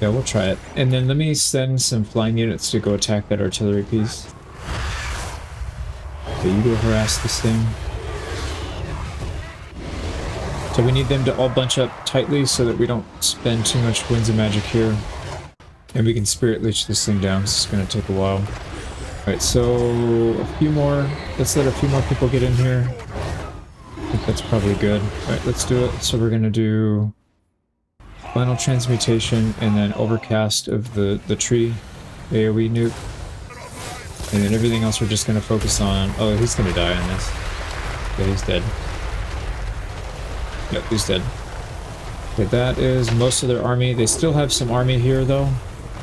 Yeah, we'll try it. And then let me send some flying units to go attack that artillery piece. Okay, you go harass this thing. So we need them to all bunch up tightly so that we don't spend too much winds of magic here. And we can Spirit Leech this thing down, because it's going to take a while. Alright, so a few more. Let's let a few more people get in here. I think that's probably good. Alright, let's do it. So we're going to do final transmutation and then overcast of the tree AoE nuke. And then everything else we're just going to focus on. Oh, he's going to die on this. Yeah, he's dead. Yep, he's dead. Okay, that is most of their army. They still have some army here, though,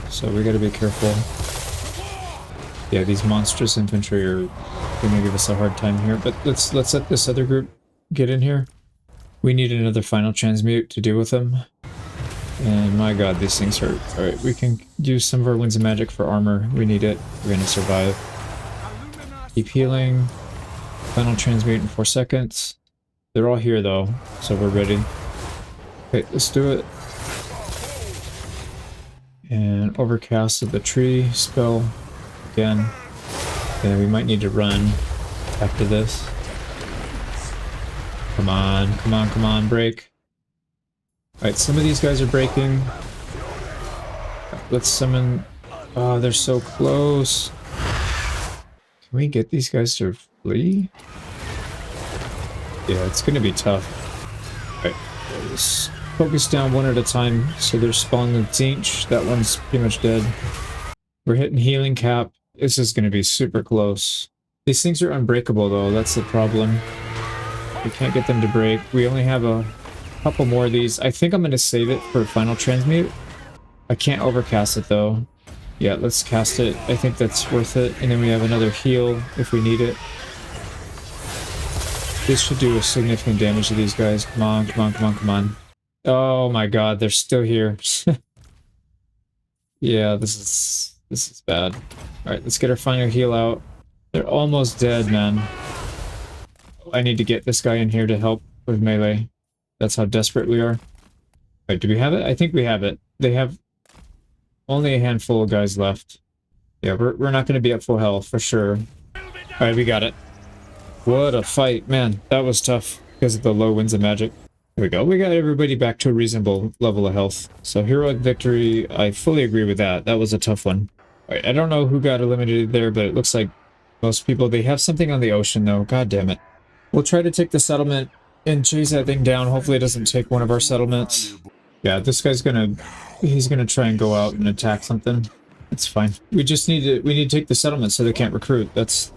so we gotta be careful. Yeah, these monstrous infantry are gonna give us a hard time here, but let's let this other group get in here. We need another final transmute to deal with them. And my god, these things hurt. Alright, we can use some of our winds of magic for armor. We need it. We're gonna survive. Keep healing. Final transmute in 4 seconds. They're all here though, so we're ready. Okay, let's do it. And overcast of the tree spell again. Yeah, we might need to run after this. Come on, come on, come on, break. Alright, some of these guys are breaking. Let's summon... Oh, they're so close. Can we get these guys to flee? Yeah, it's gonna be tough. Alright, let's focus down one at a time. So they're spawning the Zinch. That one's pretty much dead. We're hitting healing cap. This is gonna be super close. These things are unbreakable though, that's the problem. We can't get them to break. We only have a couple more of these. I think I'm going to save it for final transmute. I can't overcast it though. Yeah, let's cast it. I think that's worth it. And then we have another heal if we need it. This should do a significant damage to these guys. Come on, come on, come on, come on. Oh my god, they're still here. Yeah, this is bad. Alright, let's get our final heal out. They're almost dead, man. I need to get this guy in here to help with melee. That's how desperate we are. Wait, do we have it? I think we have it. They have only a handful of guys left. Yeah, we're not going to be at full health for sure. Alright, we got it. What a fight. Man, that was tough because of the low winds of magic. There we go. We got everybody back to a reasonable level of health. So heroic victory, I fully agree with that. That was a tough one. Alright, I don't know who got eliminated there, but it looks like most people. They have something on the ocean though. God damn it. We'll try to take the settlement and chase that thing down. Hopefully it doesn't take one of our settlements. Yeah, this guy's he's gonna try and go out and attack something. It's fine. We just need to take the settlement so they can't recruit. That's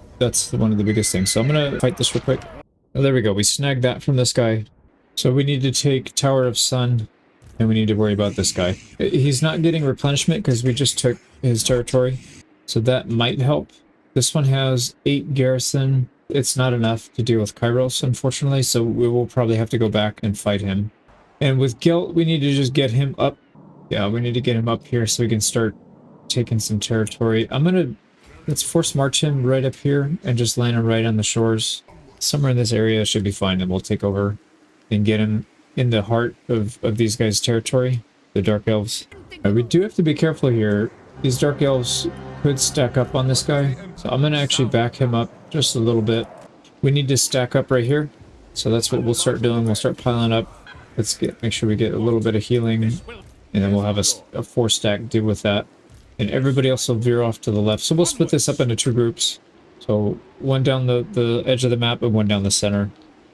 one of the biggest things. So I'm gonna fight this real quick. Oh, there we go. We snagged that from this guy. So we need to take Tower of Sun, and we need to worry about this guy. He's not getting replenishment because we just took his territory. So that might help. This one has 8 garrison. It's not enough to deal with Kairos, unfortunately, so we will probably have to go back and fight him. And with Guilt, we need to just get him up. Yeah, we need to get him up here so we can start taking some territory. Let's force march him right up here and just land him right on the shores. Somewhere in this area should be fine, and we'll take over and get him in the heart of these guys' territory, the Dark Elves. We do have to be careful here. These Dark Elves could stack up on this guy, so I'm going to actually back him up just a little bit. We need to stack up right here, so that's what we'll start doing. We'll start piling up. Let's make sure we get a little bit of healing, and then we'll have a 4-stack deal with that. And everybody else will veer off to the left. So we'll split this up into 2 groups. So one down the edge of the map and one down the center.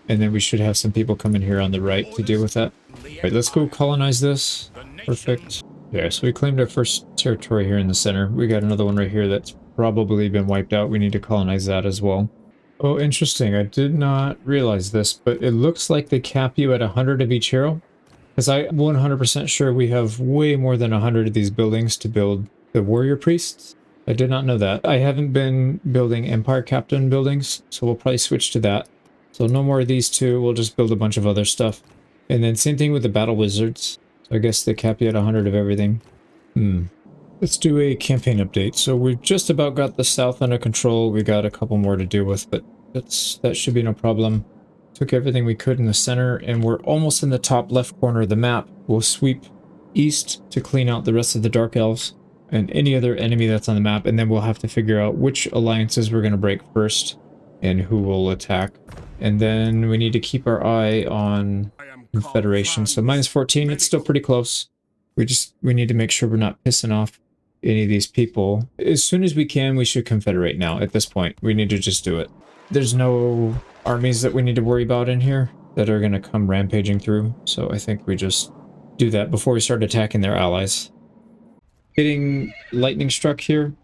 And then we should have some people come in here on the right to deal with that. All right, let's go colonize this. Perfect. Yeah, so we claimed our first territory here in the center. We got another one right here that's probably been wiped out. We need to colonize that as well. Oh, interesting. I did not realize this, but it looks like they cap you at 100 of each hero. Because I'm 100% sure we have way more than 100 of these buildings to build the warrior priests. I did not know that. I haven't been building Empire Captain buildings, so we'll probably switch to that. So no more of these 2. We'll just build a bunch of other stuff. And then same thing with the battle wizards. So I guess they cap you at 100 of everything. Let's do a campaign update. So we've just about got the south under control. We got a couple more to deal with, but that should be no problem. Took everything we could in the center, and we're almost in the top left corner of the map. We'll sweep east to clean out the rest of the Dark Elves and any other enemy that's on the map, and then we'll have to figure out which alliances we're going to break first and who will attack. And then we need to keep our eye on Confederation. So -14, it's still pretty close. We need to make sure we're not pissing off any of these people. As soon as we can, we should confederate now. At this point, we need to just do it. There's no armies that we need to worry about in here that are going to come rampaging through. So I think we just do that before we start attacking their allies. Getting lightning struck here.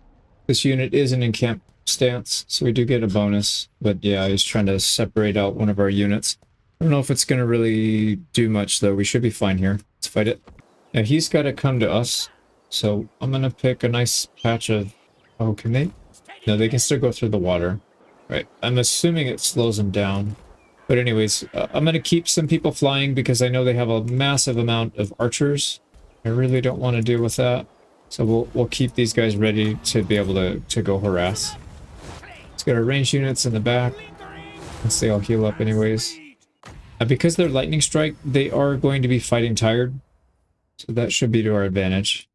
This unit is an encamp stance, so we do get a bonus. But yeah, he's trying to separate out one of our units. I don't know if it's going to really do much, though. We should be fine here. Let's fight it. Now, he's got to come to us. So I'm going to pick a nice patch of... Oh, can they? No, they can still go through the water. Right. I'm assuming it slows them down. But anyways, I'm going to keep some people flying because I know they have a massive amount of archers. I really don't want to deal with that. So we'll keep these guys ready to be able to go harass. Let's get our ranged units in the back. Once they all heal up anyways. Because they're lightning strike, they are going to be fighting tired. So that should be to our advantage.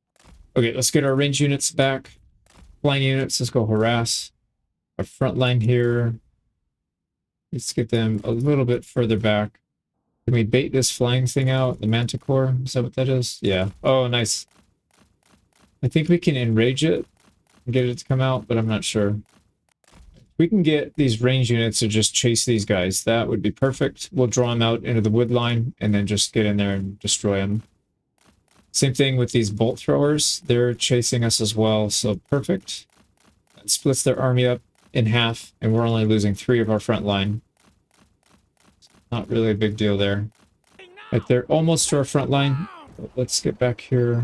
Okay, let's get our ranged units back. Flying units, let's go harass. Our front line here. Let's get them a little bit further back. Can we bait this flying thing out? The manticore? Is that what that is? Yeah. Oh, nice. I think we can enrage it and get it to come out, but I'm not sure. If we can get these range units to just chase these guys, that would be perfect. We'll draw them out into the wood line and then just get in there and destroy them. Same thing with these bolt throwers. They're chasing us as well, so perfect. That splits their army up in half, and we're only losing 3 of our front line. Not really a big deal there. Right, they're almost to our front line. Let's get back here.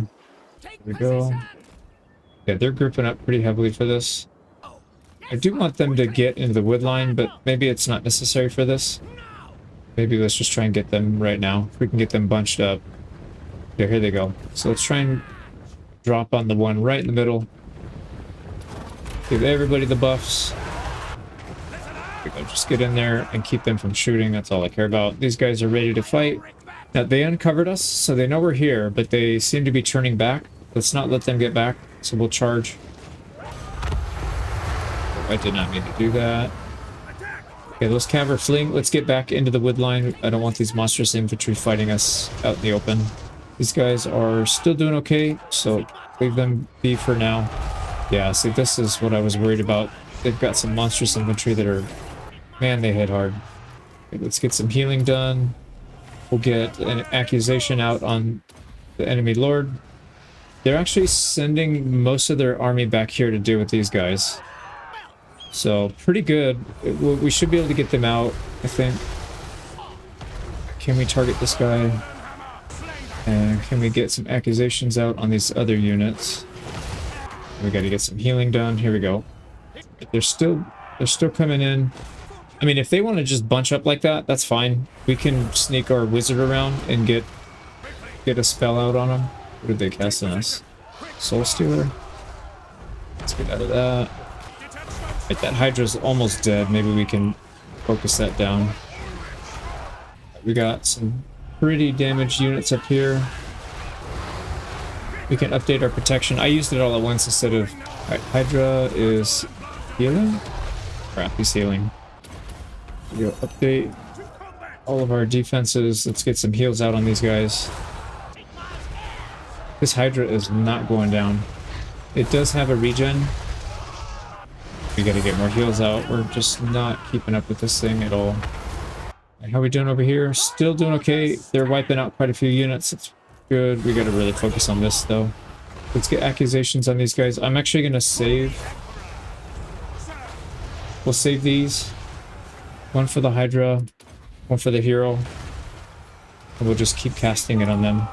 There we go. Yeah, they're grouping up pretty heavily for this. I do want them to get into the wood line, but maybe it's not necessary for this. Maybe let's just try and get them right now. If we can get them bunched up. Yeah, here they go. So let's try and drop on the one right in the middle. Give everybody the buffs. We go, just get in there and keep them from shooting. That's all I care about. These guys are ready to fight. Now, they uncovered us, so they know we're here, but they seem to be turning back. Let's not let them get back, so we'll charge. Oh, I did not mean to do that. Okay, those cav are fleeing. Let's get back into the wood line. I don't want these monstrous infantry fighting us out in the open. These guys are still doing okay, so leave them be for now. Yeah, see, this is what I was worried about. They've got some monstrous infantry that are... Man, they hit hard. Okay, let's get some healing done. We'll get an accusation out on the enemy lord. They're actually sending most of their army back here to deal with these guys. So, pretty good. We should be able to get them out, I think. Can we target this guy? And can we get some accusations out on these other units? We got to get some healing done. Here we go. They're still coming in. I mean, if they want to just bunch up like that, that's fine. We can sneak our wizard around and get a spell out on them. What did they cast on us? Soul Stealer? Let's get out of that. Right, that Hydra's almost dead. Maybe we can focus that down. We got some pretty damaged units up here. We can update our protection. I used it all at once instead of... Alright, Hydra is healing? Crap, he's healing. We'll update all of our defenses. Let's get some heals out on these guys. This Hydra is not going down. It does have a regen. We gotta get more heals out. We're just not keeping up with this thing at all. How are we doing over here? Still doing okay. They're wiping out quite a few units. It's good. We gotta really focus on this though. Let's get accusations on these guys. I'm actually gonna save. We'll save these. One for the Hydra, one for the hero. And we'll just keep casting it on them.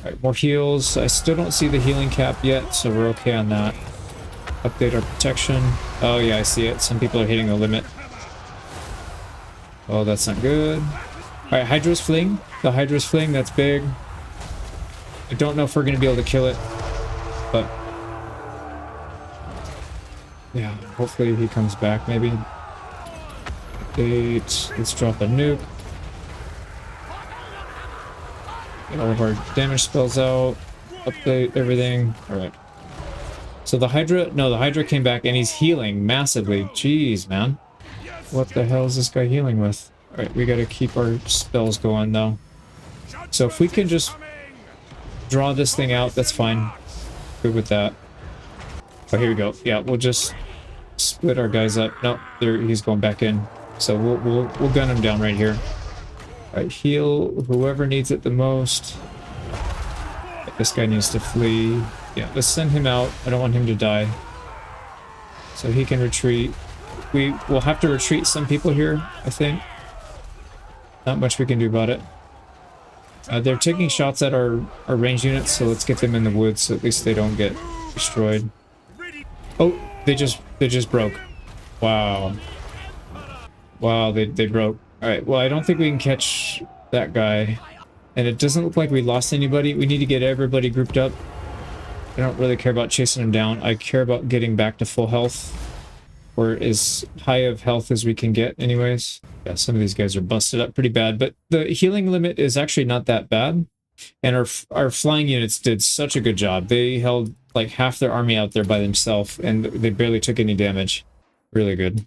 Alright, more heals. I still don't see the healing cap yet, so we're okay on that. Update our protection. Oh yeah, I see it. Some people are hitting the limit. Oh, that's not good. Alright, Hydra's fleeing. The Hydra's fleeing, that's big. I don't know if we're going to be able to kill it, but... yeah, hopefully he comes back, maybe. Update. Let's drop a nuke. Get all of our damage spells out. Update everything. Alright. So the Hydra... no, the Hydra came back and he's healing massively. Jeez, man. What the hell is this guy healing with? Alright, we gotta keep our spells going, though. So if we can just draw this thing out, that's fine. Good with that. Oh, here we go. Yeah, we'll just split our guys up. No, there he's going back in. So we'll gun him down right here. Alright, heal whoever needs it the most. This guy needs to flee. Yeah, let's send him out. I don't want him to die. So he can retreat. We will have to retreat some people here, I think. Not much we can do about it. They're taking shots at our range units, so let's get them in the woods so at least they don't get destroyed. Oh, they just broke. Wow. Wow, they broke. Alright, well, I don't think we can catch that guy. And it doesn't look like we lost anybody. We need to get everybody grouped up. I don't really care about chasing them down. I care about getting back to full health. Or as high of health as we can get anyways. Yeah, some of these guys are busted up pretty bad. But the healing limit is actually not that bad. And our flying units did such a good job. They held like half their army out there by themselves. And they barely took any damage. Really good.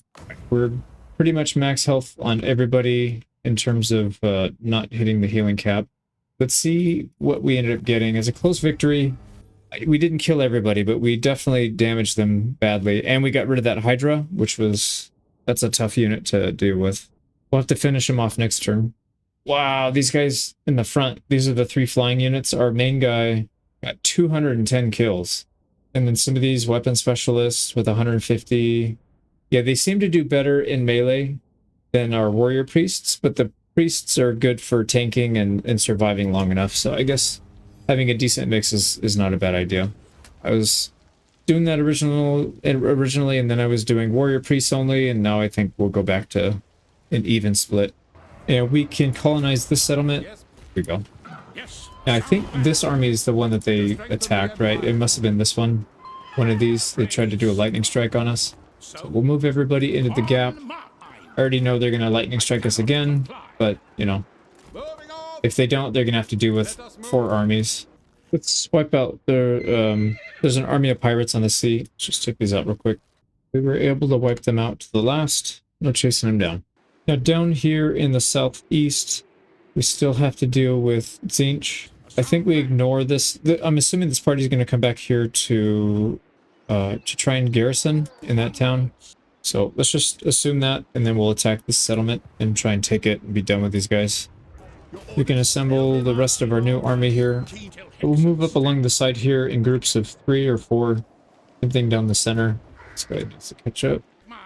We're pretty much max health on everybody in terms of not hitting the healing cap. Let's see what we ended up getting. As a close victory, we didn't kill everybody, but we definitely damaged them badly. And we got rid of that Hydra, which was... that's a tough unit to deal with. We'll have to finish them off next turn. Wow, these guys in the front, these are the 3 flying units. Our main guy got 210 kills. And then some of these weapon specialists with 150... yeah, they seem to do better in melee than our warrior priests, but the priests are good for tanking and surviving long enough. So I guess having a decent mix is not a bad idea. I was doing that originally, and then I was doing warrior priests only, and now I think we'll go back to an even split. And we can colonize this settlement. Here we go. Now, I think this army is the one that they attacked, right? It must have been this one. One of these. They tried to do a lightning strike on us. So we'll move everybody into the gap. I already know they're going to lightning strike us again, but, you know, if they don't, they're going to have to deal with 4 armies. Let's wipe out the, there's an army of pirates on the sea. Let's just check these out real quick. We were able to wipe them out to the last. No chasing them down. Now, down here in the southeast, we still have to deal with Zinch. I think we ignore this. I'm assuming this party is going to come back here to try and garrison in that town. So let's just assume that, and then we'll attack this settlement and try and take it and be done with these guys. We can assemble the rest of our new army here. We'll move up along the side here in groups of 3 or 4. Same thing down the center. This guy needs to catch up.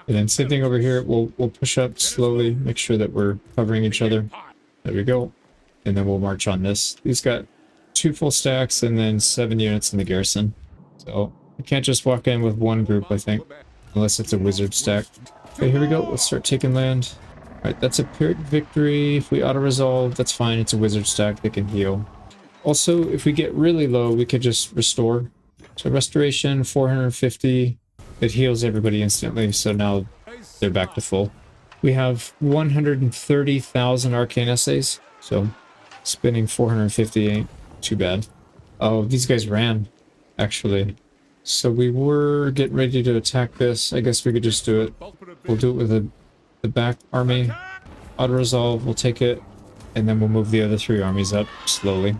And then same thing over here. We'll push up slowly, make sure that we're covering each other. There we go. And then we'll march on this. He's got 2 full stacks and then 7 units in the garrison. So we can't just walk in with 1 group, I think. Unless it's a wizard stack. Okay, here we go. Let's start taking land. Alright, that's a Pyrrhic victory. If we auto-resolve, that's fine. It's a wizard stack. They can heal. Also, if we get really low, we could just restore. So restoration, 450. It heals everybody instantly, so now they're back to full. We have 130,000 arcane essays, so spending 450 ain't too bad. Oh, these guys ran, actually. So we were getting ready to attack this. I guess we could just do it. We'll do it with the back army. Auto-resolve, we'll take it, and then we'll move the other 3 armies up slowly.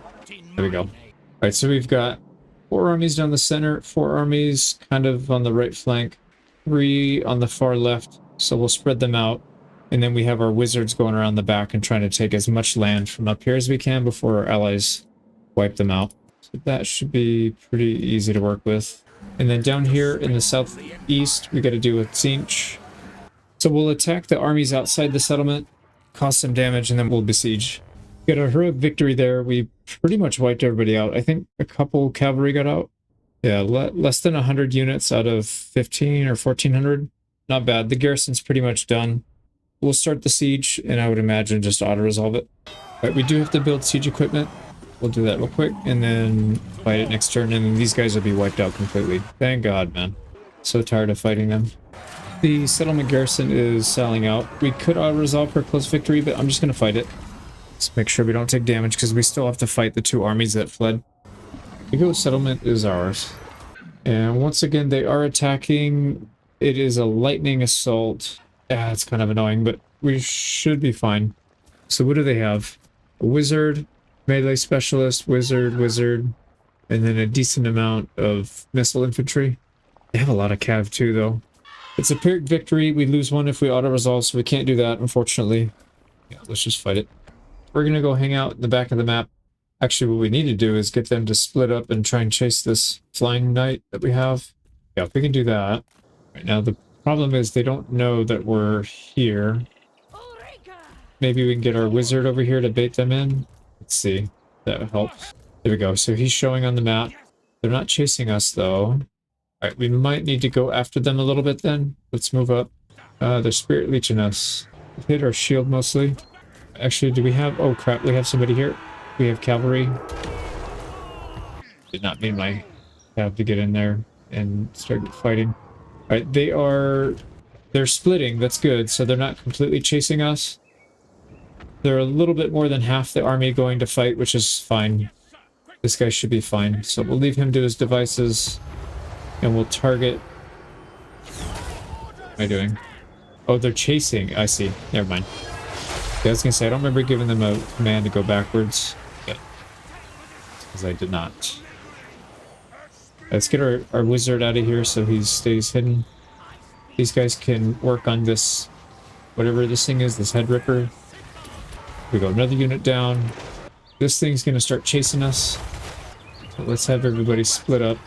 There we go. Alright, so we've got 4 armies down the center, 4 armies kind of on the right flank, 3 on the far left, so we'll spread them out. And then we have our wizards going around the back and trying to take as much land from up here as we can before our allies wipe them out. So that should be pretty easy to work with. And then down here in the southeast, we got to do with Zinch. So we'll attack the armies outside the settlement, cause some damage, and then we'll besiege. Got a heroic victory there. We pretty much wiped everybody out. I think a couple cavalry got out. Yeah, less than 100 units out of 15 or 1400. Not bad. The garrison's pretty much done. We'll start the siege, and I would imagine just auto-resolve it. But we do have to build siege equipment. We'll do that real quick, and then fight it next turn, and then these guys will be wiped out completely. Thank God, man. So tired of fighting them. The settlement garrison is selling out. We could auto-resolve for a close victory, but I'm just going to fight it. Let's make sure we don't take damage, because we still have to fight the 2 armies that fled. The Goat settlement is ours. And once again, they are attacking. It is a lightning assault. Yeah, it's kind of annoying, but we should be fine. So what do they have? A wizard, melee specialist, wizard, and then a decent amount of missile infantry. They have a lot of cav too, though. It's a Pyrrhic victory. We lose 1 if we auto-resolve, so we can't do that, unfortunately. Yeah, let's just fight it. We're going to go hang out in the back of the map. Actually, what we need to do is get them to split up and try and chase this flying knight that we have. Yeah, if we can do that. Right now, the problem is they don't know that we're here. maybe we can get our wizard over here to bait them in. Let's see. That helps. There we go. So he's showing on the map. They're not chasing us though. Alright, we might need to go after them a little bit then. Let's move up. They're spirit leeching us. We hit our shield mostly. Actually, do we have... Oh crap, we have somebody here. We have cavalry. Did not mean my cav to get in there and start fighting. Alright, they're splitting, that's good. So they're not completely chasing us. They're a little bit more than half the army going to fight, which is fine. This guy should be fine. So we'll leave him to his devices. And we'll target... What am I doing? Oh, they're chasing. I see. Never mind. Yeah, I was gonna say, I don't remember giving them a command to go backwards. Because I did not. Let's get our wizard out of here so he stays hidden. These guys can work on this, whatever this thing is, this head ripper. We go, another unit down. This thing's gonna start chasing us. So let's have everybody split up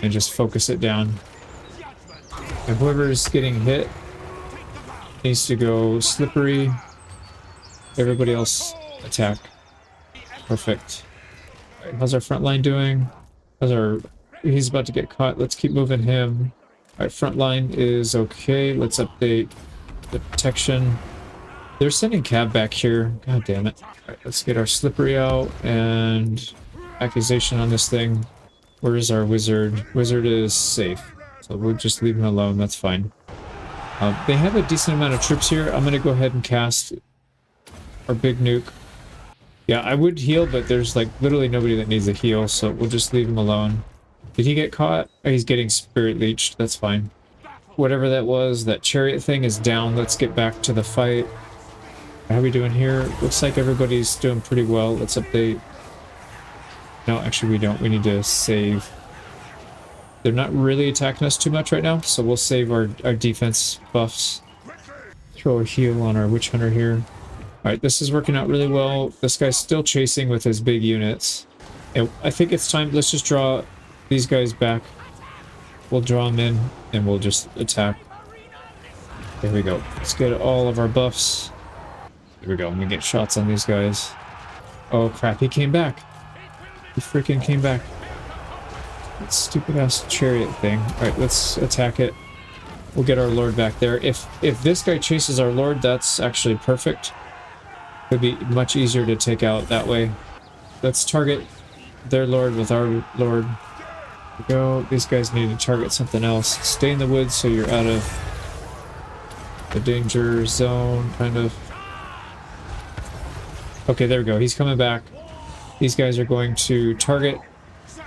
and just focus it down. And whoever's getting hit needs to go slippery. Everybody else attack. Perfect. All right, how's our front line doing? He's about to get caught. Let's keep moving him. All right, front line is okay. Let's update the protection. They're sending cab back here. God damn it. All right, let's get our slippery out and accusation on this thing. Where is our wizard? Wizard is safe. So we'll just leave him alone. That's fine. They have a decent amount of troops here. I'm going to go ahead and cast our big nuke. Yeah, I would heal, but there's like literally nobody that needs a heal, so we'll just leave him alone. Did he get caught? Oh, he's getting spirit leeched. That's fine. Whatever that was, that chariot thing is down. Let's get back to the fight. How are we doing here? Looks like everybody's doing pretty well. Let's update. No, actually we don't. We need to save. They're not really attacking us too much right now, so we'll save our defense buffs. Throw a heal on our witch hunter here. Alright, this is working out really well. This guy's still chasing with his big units. And I think it's time, let's just draw these guys back. We'll draw them in, and we'll just attack. There we go. Let's get all of our buffs. There we go, and we get shots on these guys. Oh crap, he came back. He freaking came back. That stupid ass chariot thing. Alright, let's attack it. We'll get our lord back there. If this guy chases our lord, that's actually perfect. It'd be much easier to take out that way. Let's target their lord with our lord. There we go. These guys need to target something else. Stay in the woods so you're out of the danger zone, kind of. Okay, there we go. He's coming back. These guys are going to target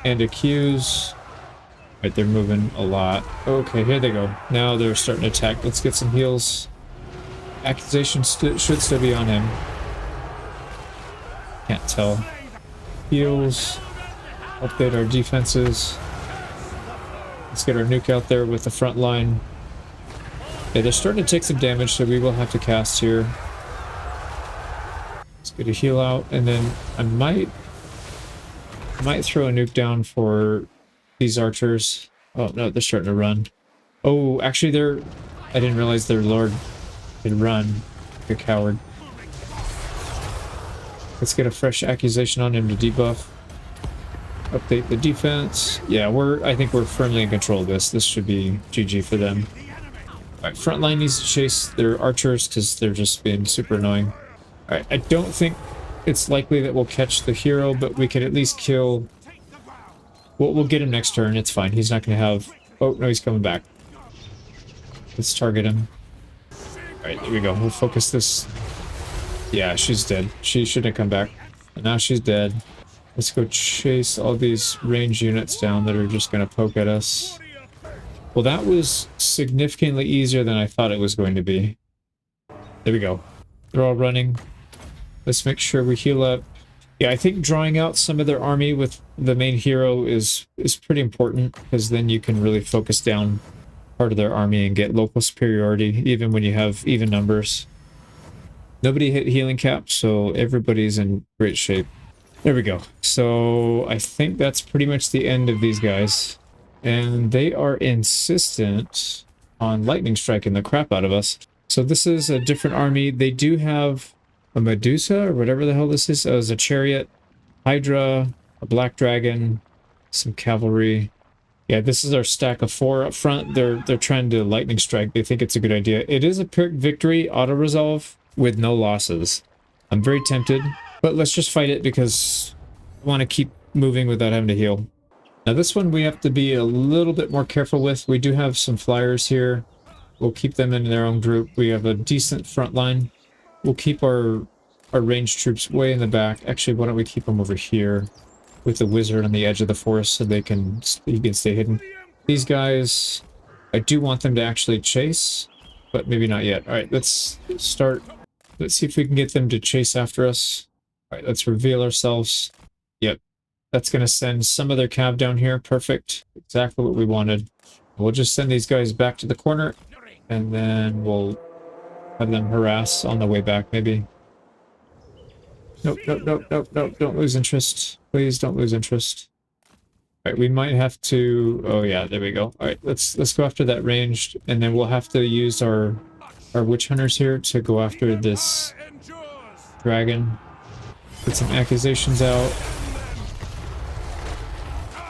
and accuse. Right, they're moving a lot. Okay, here they go. Now they're starting to attack. Let's get some heals. Accusation should still be on him. Can't tell. Heals. Update our defenses. Let's get our nuke out there with the front line. Okay, they're starting to take some damage, so we will have to cast here. Let's get a heal out, and then I might throw a nuke down for these archers. Oh no, they're starting to run. Oh, actually I didn't realize their lord could run. Like a coward. Let's get a fresh accusation on him to debuff. Update the defense. Yeah, I think we're firmly in control of this. This should be GG for them. Alright, front line needs to chase their archers because they're just being super annoying. Alright, I don't think it's likely that we'll catch the hero, but we can at least kill... We'll get him next turn. It's fine. He's not going to have... Oh, no, he's coming back. Let's target him. Alright, there we go. We'll focus this... Yeah, she's dead. She shouldn't have come back. And now she's dead. Let's go chase all these range units down that are just going to poke at us. Well, that was significantly easier than I thought it was going to be. There we go. They're all running. Let's make sure we heal up. Yeah, I think drawing out some of their army with the main hero is pretty important, because then you can really focus down part of their army and get local superiority, even when you have even numbers. Nobody hit healing cap, so everybody's in great shape. There we go. So I think that's pretty much the end of these guys. And they are insistent on lightning striking the crap out of us. So this is a different army. They do have a Medusa or whatever the hell this is. Oh, it's a chariot, Hydra, a black dragon, some cavalry. Yeah, this is our stack of 4 up front. They're trying to lightning strike. They think it's a good idea. It is a Pyrrhic victory auto resolve with no losses. I'm very tempted, but let's just fight it because I want to keep moving without having to heal. Now this one we have to be a little bit more careful with. We do have some flyers here. We'll keep them in their own group. We have a decent front line. We'll keep our ranged troops way in the back. Actually, why don't we keep them over here with the wizard on the edge of the forest so he can stay hidden. These guys, I do want them to actually chase, but maybe not yet. All right, let's start. Let's see if we can get them to chase after us. All right, let's reveal ourselves. Yep, that's going to send some of their cav down here. Perfect. Exactly what we wanted. We'll just send these guys back to the corner, and then we'll have them harass on the way back, maybe. Nope, nope, nope, nope, nope. Don't lose interest. Please don't lose interest. All right, we might have to... Oh, yeah, there we go. All right, let's go after that ranged, and then we'll have to use our witch hunters here to go after this dragon. Get some accusations out.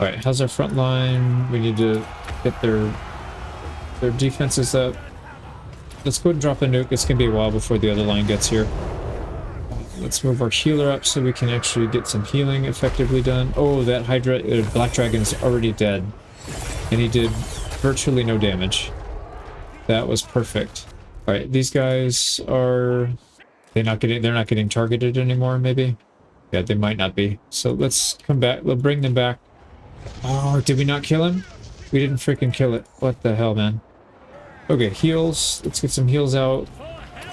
All right, how's our front line? We need to get their defenses up. Let's go ahead and drop a nuke. It's going to be a while before the other line gets here. Let's move our healer up so we can actually get some healing effectively done. Oh, that Hydra, Black Dragon is already dead. And he did virtually no damage. That was perfect. Alright, these guys are... they're not getting targeted anymore, maybe? Yeah, they might not be. So let's come back. We'll bring them back. Oh, did we not kill him? We didn't freaking kill it. What the hell, man? Okay, heals. Let's get some heals out.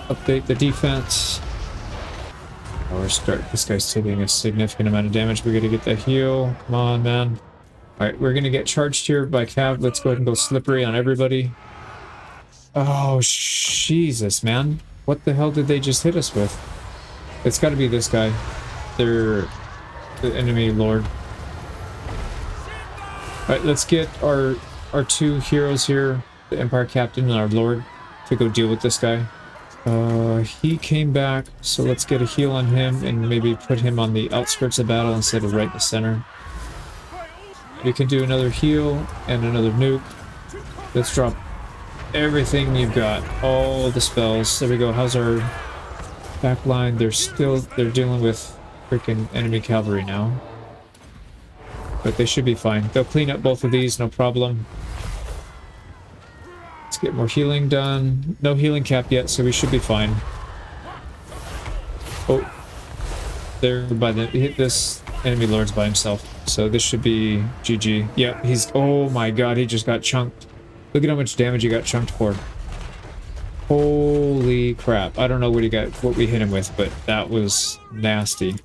Update the defense. Or start. This guy's taking a significant amount of damage. We gotta get the heal. Come on, man. Alright, we're gonna get charged here by Cav. Let's go ahead and go slippery on everybody. Oh, Jesus, man. What the hell did they just hit us with? It's gotta be this guy. They're the enemy lord. Alright, let's get our 2 heroes here, the Empire Captain and our Lord, to go deal with this guy. He came back, so let's get a heal on him and maybe put him on the outskirts of battle instead of right in the center. We can do another heal and another nuke. Let's drop everything you've got, all the spells. There we go. How's our back line? They're dealing with freaking enemy cavalry now. But they should be fine. They'll clean up both of these, no problem. Let's get more healing done. No healing cap yet, so we should be fine. Oh, they're by the this enemy lord's by himself, so this should be GG. Yeah, he's... oh my god, he just got chunked. Look at how much damage he got chunked for. Holy crap! I don't know what we hit him with, but that was nasty.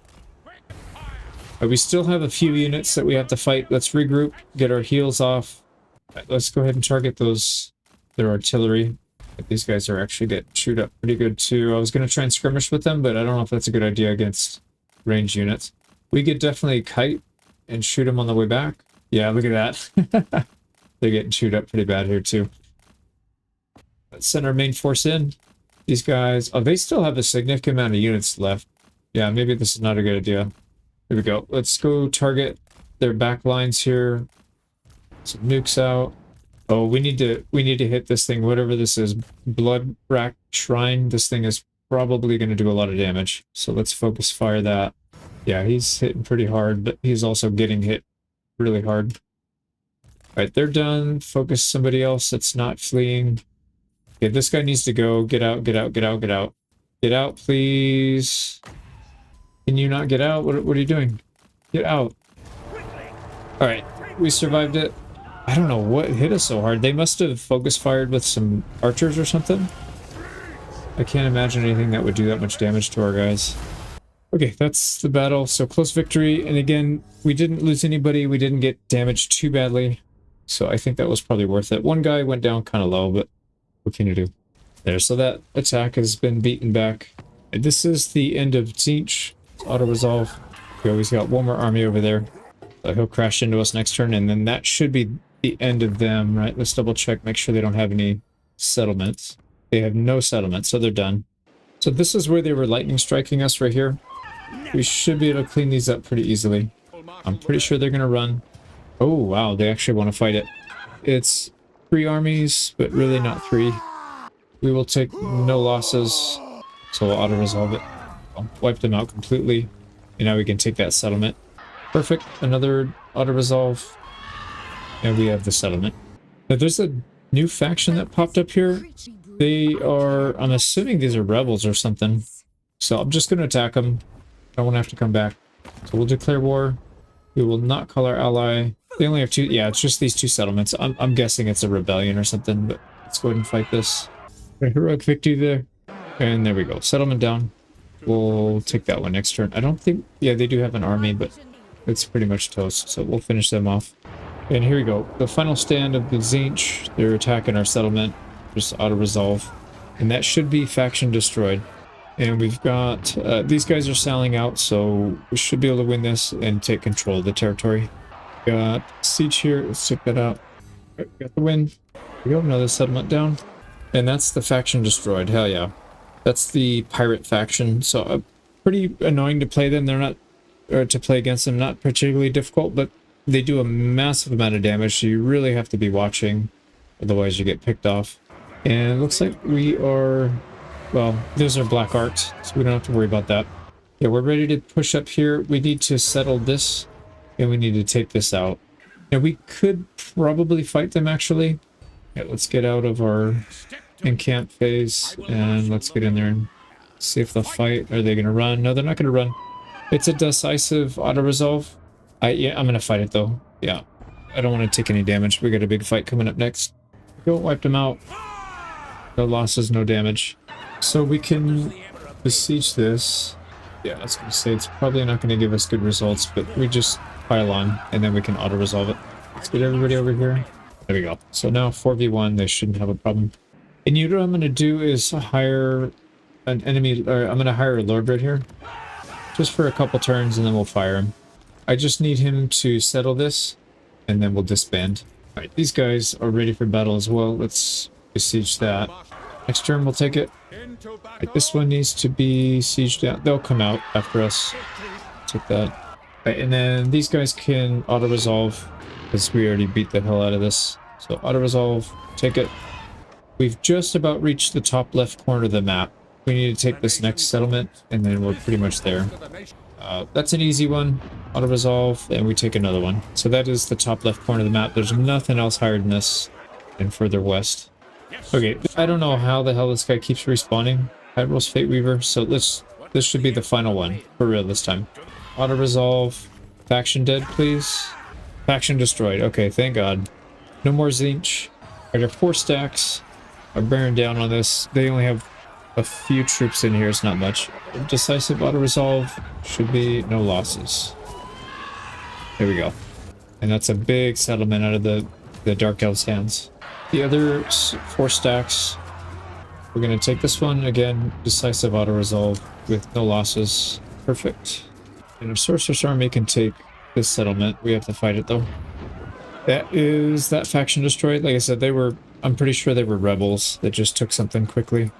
But we still have a few units that we have to fight. Let's regroup, get our heals off. Right, let's go ahead and target their artillery. These guys are actually getting chewed up pretty good too. I was going to try and skirmish with them, but I don't know if that's a good idea against ranged units. We could definitely kite and shoot them on the way back. Yeah, look at that. They're getting chewed up pretty bad here too. Let's send our main force in. These guys... oh, they still have a significant amount of units left. Yeah, maybe this is not a good idea. Here we go. Let's go target their back lines here. Some nukes out. Oh, we need to hit this thing, whatever this is. Blood Rack Shrine. This thing is probably going to do a lot of damage. So let's focus fire that. Yeah, he's hitting pretty hard, but he's also getting hit really hard. Alright, they're done. Focus somebody else that's not fleeing. Okay, this guy needs to go. Get out, get out, get out, get out. Get out, please. Can you not get out? What are you doing? Get out. Alright, we survived it. I don't know what hit us so hard. They must have focus fired with some archers or something. I can't imagine anything that would do that much damage to our guys. Okay, that's the battle. So close victory. And again, we didn't lose anybody. We didn't get damaged too badly. So I think that was probably worth it. One guy went down kind of low, but what can you do? There, so that attack has been beaten back. And this is the end of Tzeentch. Auto-resolve. We always got one more army over there. He'll crash into us next turn, and then that should be the end of them, right? Let's double check, make sure they don't have any settlements. They have no settlement, so they're done. So this is where they were lightning striking us right here. We should be able to clean these up pretty easily. I'm pretty sure they're going to run. Oh, wow, they actually want to fight it. It's 3 armies, but really not 3. We will take no losses, so we'll auto-resolve it. I'll wipe them out completely, and now we can take that settlement. Perfect, another auto-resolve, and we have the settlement. Now there's a new faction that popped up here. They are, I'm assuming these are rebels or something. So I'm just going to attack them. I won't have to come back. So we'll declare war. We will not call our ally. They only have 2, yeah, it's just these 2 settlements. I'm guessing it's a rebellion or something, but let's go ahead and fight this. A heroic victory there. And there we go. Settlement down. We'll take that one next turn. I don't think, yeah, they do have an army, but it's pretty much toast. So we'll finish them off. And here we go. The final stand of the Zinch. They're attacking our settlement. Just auto-resolve. And that should be faction destroyed. And we've got, these guys are selling out, so we should be able to win this and take control of the territory. Got siege here. Let's check that out. Got the win. Here we go. Another settlement down. And that's the faction destroyed. Hell yeah. That's the pirate faction. So pretty annoying to play them. They're not, or to play against them, not particularly difficult, but they do a massive amount of damage. So you really have to be watching. Otherwise you get picked off. And it looks like we are, well, those are black arcs, so we don't have to worry about that. Yeah, we're ready to push up here. We need to settle this, and we need to take this out. Now, we could probably fight them, actually. Yeah, let's get out of our encamp phase, and let's get in there and see if they'll fight. Are they going to run? No, they're not going to run. It's a decisive auto-resolve. Yeah, I'm going to fight it, though. Yeah, I don't want to take any damage. We got a big fight coming up next. Go, wiped them out. No losses, no damage. So we can besiege this. Yeah, I was going to say it's probably not going to give us good results, but we just pile on and then we can auto-resolve it. Let's get everybody over here. There we go. So now 4v1, they shouldn't have a problem. And you know what I'm going to do is hire an enemy, or I'm going to hire a lord right here. Just for a couple turns and then we'll fire him. I just need him to settle this and then we'll disband. Alright, these guys are ready for battle as well. Let's besiege that. Next turn we'll take it. Right, this one needs to be sieged down. They'll come out after us. Take that. Right, and then these guys can auto-resolve because we already beat the hell out of this. So auto-resolve, take it. We've just about reached the top left corner of the map. We need to take this next settlement and then we're pretty much there. That's an easy one. Auto-resolve, and we take another one. So that is the top left corner of the map. There's nothing else higher than this and further west. Okay, I don't know how the hell this guy keeps respawning. Admiral's Fate Weaver, so this should be the final one, for real this time. Auto-resolve. Faction dead, please. Faction destroyed. Okay, thank God. No more Zinch. Right, our 4 stacks are bearing down on this. They only have a few troops in here, it's not much. Decisive auto-resolve. Should be no losses. There we go. And that's a big settlement out of the Dark Elves' hands. The other 4 stacks, we're going to take this one again, decisive auto-resolve with no losses. Perfect. And our Sorceress Army can take this settlement. We have to fight it though. That is that faction destroyed. Like I said, I'm pretty sure they were rebels that just took something quickly.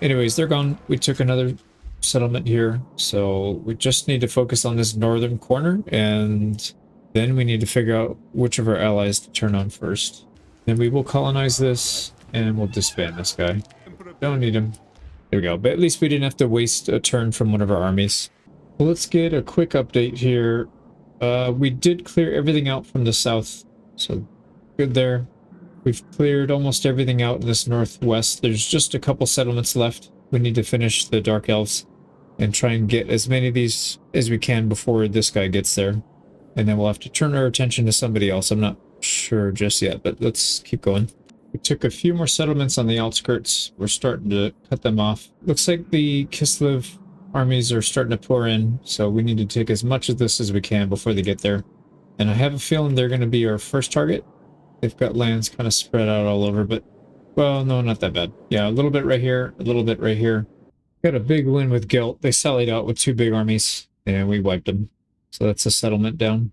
Anyways, they're gone. We took another settlement here, so we just need to focus on this northern corner, and then we need to figure out which of our allies to turn on first. Then we will colonize this, and we'll disband this guy. Don't need him. There we go. But at least we didn't have to waste a turn from one of our armies. Well, let's get a quick update here. We did clear everything out from the south, so good there. We've cleared almost everything out in this northwest. There's just a couple settlements left. We need to finish the Dark Elves and try and get as many of these as we can before this guy gets there. And then we'll have to turn our attention to somebody else. I'm not sure just yet, but let's keep going. We took a few more settlements on the outskirts. We're starting to cut them off. Looks like the Kislev armies are starting to pour in, so we need to take as much of this as we can before they get there. And I have a feeling they're going to be our first target. They've got lands kind of spread out all over, but, well, no, not that bad. Yeah, a little bit right here, a little bit right here. Got a big win with Guilt. They sallied out with 2 big armies, and we wiped them. So that's a settlement down.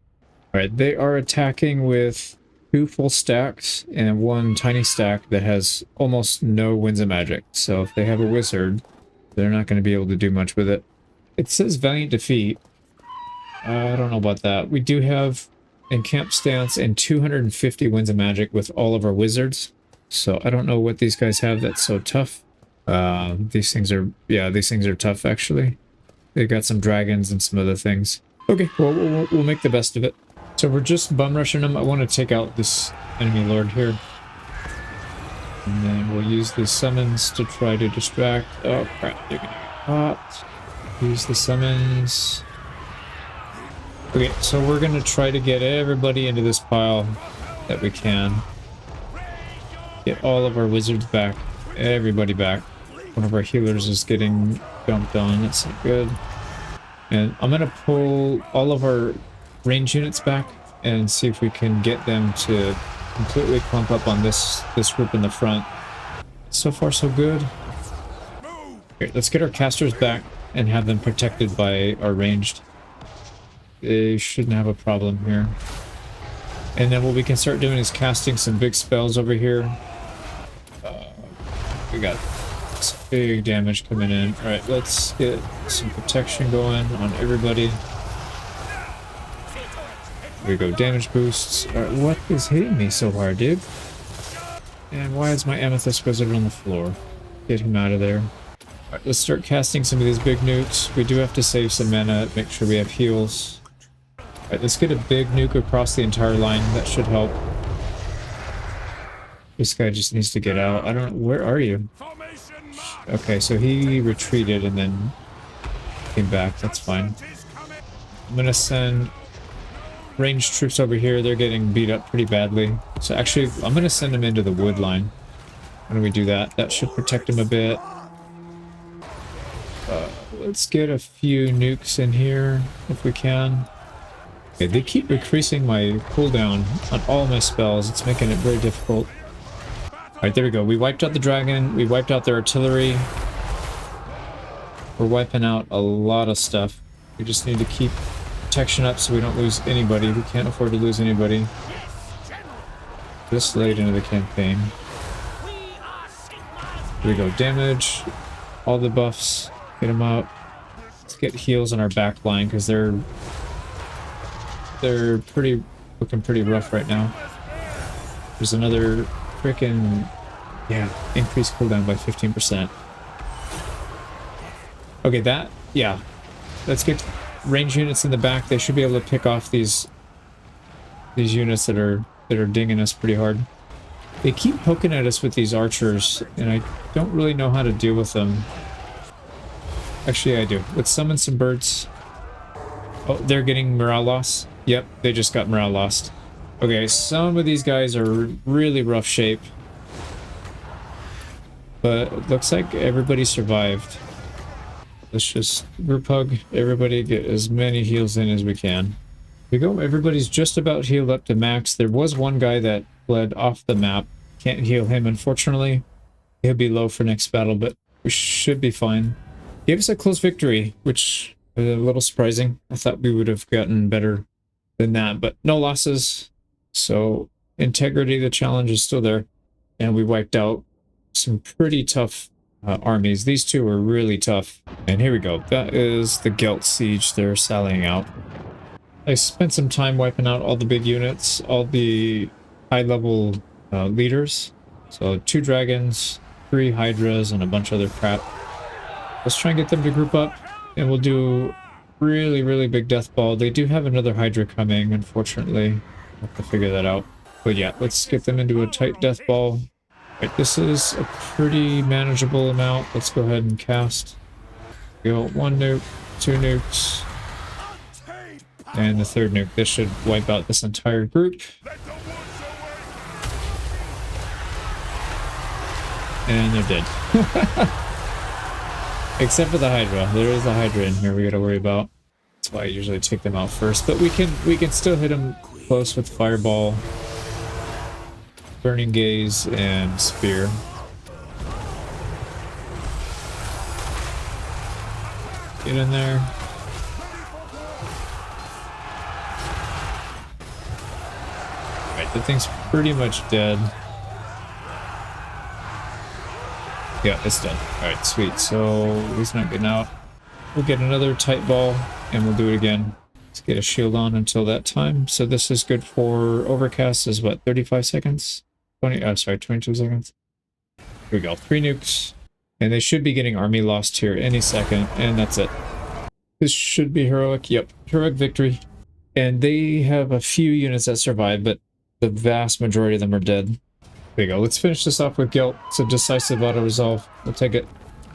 All right, they are attacking with 2 full stacks and 1 tiny stack that has almost no winds of magic. So if they have a wizard, they're not going to be able to do much with it. It says Valiant Defeat. I don't know about that. We do have Encamp Stance and 250 winds of magic with all of our wizards. So I don't know what these guys have that's so tough. These things are tough actually. They got some dragons and some other things. Okay, well, we'll make the best of it. So we're just bum rushing them. I want to take out this enemy lord here. And then we'll use the summons to try to distract. Oh crap, they're gonna get caught. Use the summons. Okay, so we're gonna try to get everybody into this pile that we can. Get all of our wizards back. Everybody back. One of our healers is getting dumped on. That's not good. And I'm gonna pull all of our range units back and see if we can get them to completely clump up on this group in the front. So far, so good. Okay, let's get our casters back and have them protected by our ranged. They shouldn't have a problem here. And then what we can start doing is casting some big spells over here. We got some big damage coming in. Alright, let's get some protection going on everybody. Here we go, damage boosts. Alright, what is hitting me so hard, dude? And why is my Amethyst Wizard on the floor? Get him out of there. Alright, let's start casting some of these big nukes. We do have to save some mana, make sure we have heals. Alright, let's get a big nuke across the entire line. That should help. This guy just needs to get out. I don't know, where are you? Okay, so he retreated and then came back. That's fine. I'm gonna send ranged troops over here. They're getting beat up pretty badly. So actually, I'm gonna send them into the wood line. Why don't we do that? That should protect them a bit. Let's get a few nukes in here if we can. Okay, they keep increasing my cooldown on all my spells. It's making it very difficult. Alright, there we go. We wiped out the dragon. We wiped out their artillery. We're wiping out a lot of stuff. We just need to keep protection up so we don't lose anybody. We can't afford to lose anybody this late into the campaign. Here we go. Damage. All the buffs. Get them out. Let's get heals on our back line because they're looking pretty rough right now. There's another freaking, yeah, increased cooldown by 15%. Okay, yeah. Let's get range units in the back. They should be able to pick off these units that are dinging us pretty hard. They keep poking at us with these archers, and I don't really know how to deal with them. Actually, I do. Let's summon some birds. Oh, they're getting morale loss. Yep, they just got morale lost. Okay, some of these guys are really rough shape. But it looks like everybody survived. Let's just group hug everybody, get as many heals in as we can. Here we go, everybody's just about healed up to max. There was one guy that fled off the map. Can't heal him, unfortunately. He'll be low for next battle, but we should be fine. Gave us a close victory, which was a little surprising. I thought we would have gotten better than that, but no losses. So integrity, the challenge is still there. And we wiped out some pretty tough armies. These two were really tough. And here we go. That is the Gelt Siege. They're sallying out. I spent some time wiping out all the big units, all the high-level leaders. So 2 dragons, 3 hydras, and a bunch of other crap. Let's try and get them to group up, and we'll do really, really big death ball. They do have another hydra coming, unfortunately. I'll have to figure that out. But yeah, let's get them into a tight death ball. Right, this is a pretty manageable amount. Let's go ahead and cast. Go 1 nuke, 2 nukes, and the 3rd nuke. This should wipe out this entire group. And they're dead. Except for the Hydra. There is a Hydra in here we gotta worry about. That's why I usually take them out first. But we can still hit them close with Fireball, Burning Gaze, and Spear. Get in there. Right, Alright, the thing's pretty much dead. Yeah, it's dead. Alright, sweet. So he's not getting out. We'll get another tight ball and we'll do it again. Let's get a shield on until that time. So this is good for overcast is what, 35 seconds? 22 seconds. Here we go. 3 nukes. And they should be getting army lost here any second. And that's it. This should be heroic. Yep. Heroic victory. And they have a few units that survive, but the vast majority of them are dead. There you go. Let's finish this off with guilt. It's a decisive auto-resolve. We'll take it.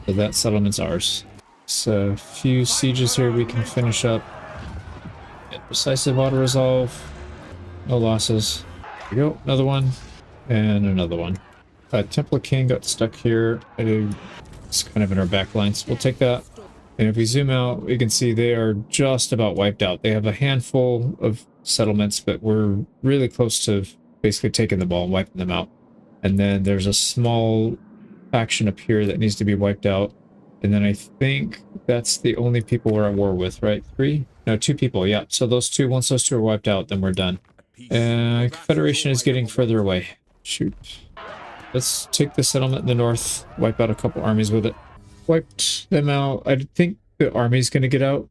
So that settlement's ours. So a few sieges here we can finish up. Yeah, decisive auto-resolve. No losses. There we go. Another one. And another one. Templar King got stuck here. It's kind of in our back lines. We'll take that. And if we zoom out, we can see they are just about wiped out. They have a handful of settlements, but we're really close to basically taking the ball and wiping them out. And then there's a small faction up here that needs to be wiped out. And then I think that's the only people we're at war with, right? 3? No, 2 people, yeah. So those two, once those 2 are wiped out, then we're done. Confederation is getting further away. Shoot. Let's take the settlement in the north, wipe out a couple armies with it. Wiped them out. I think the army's going to get out.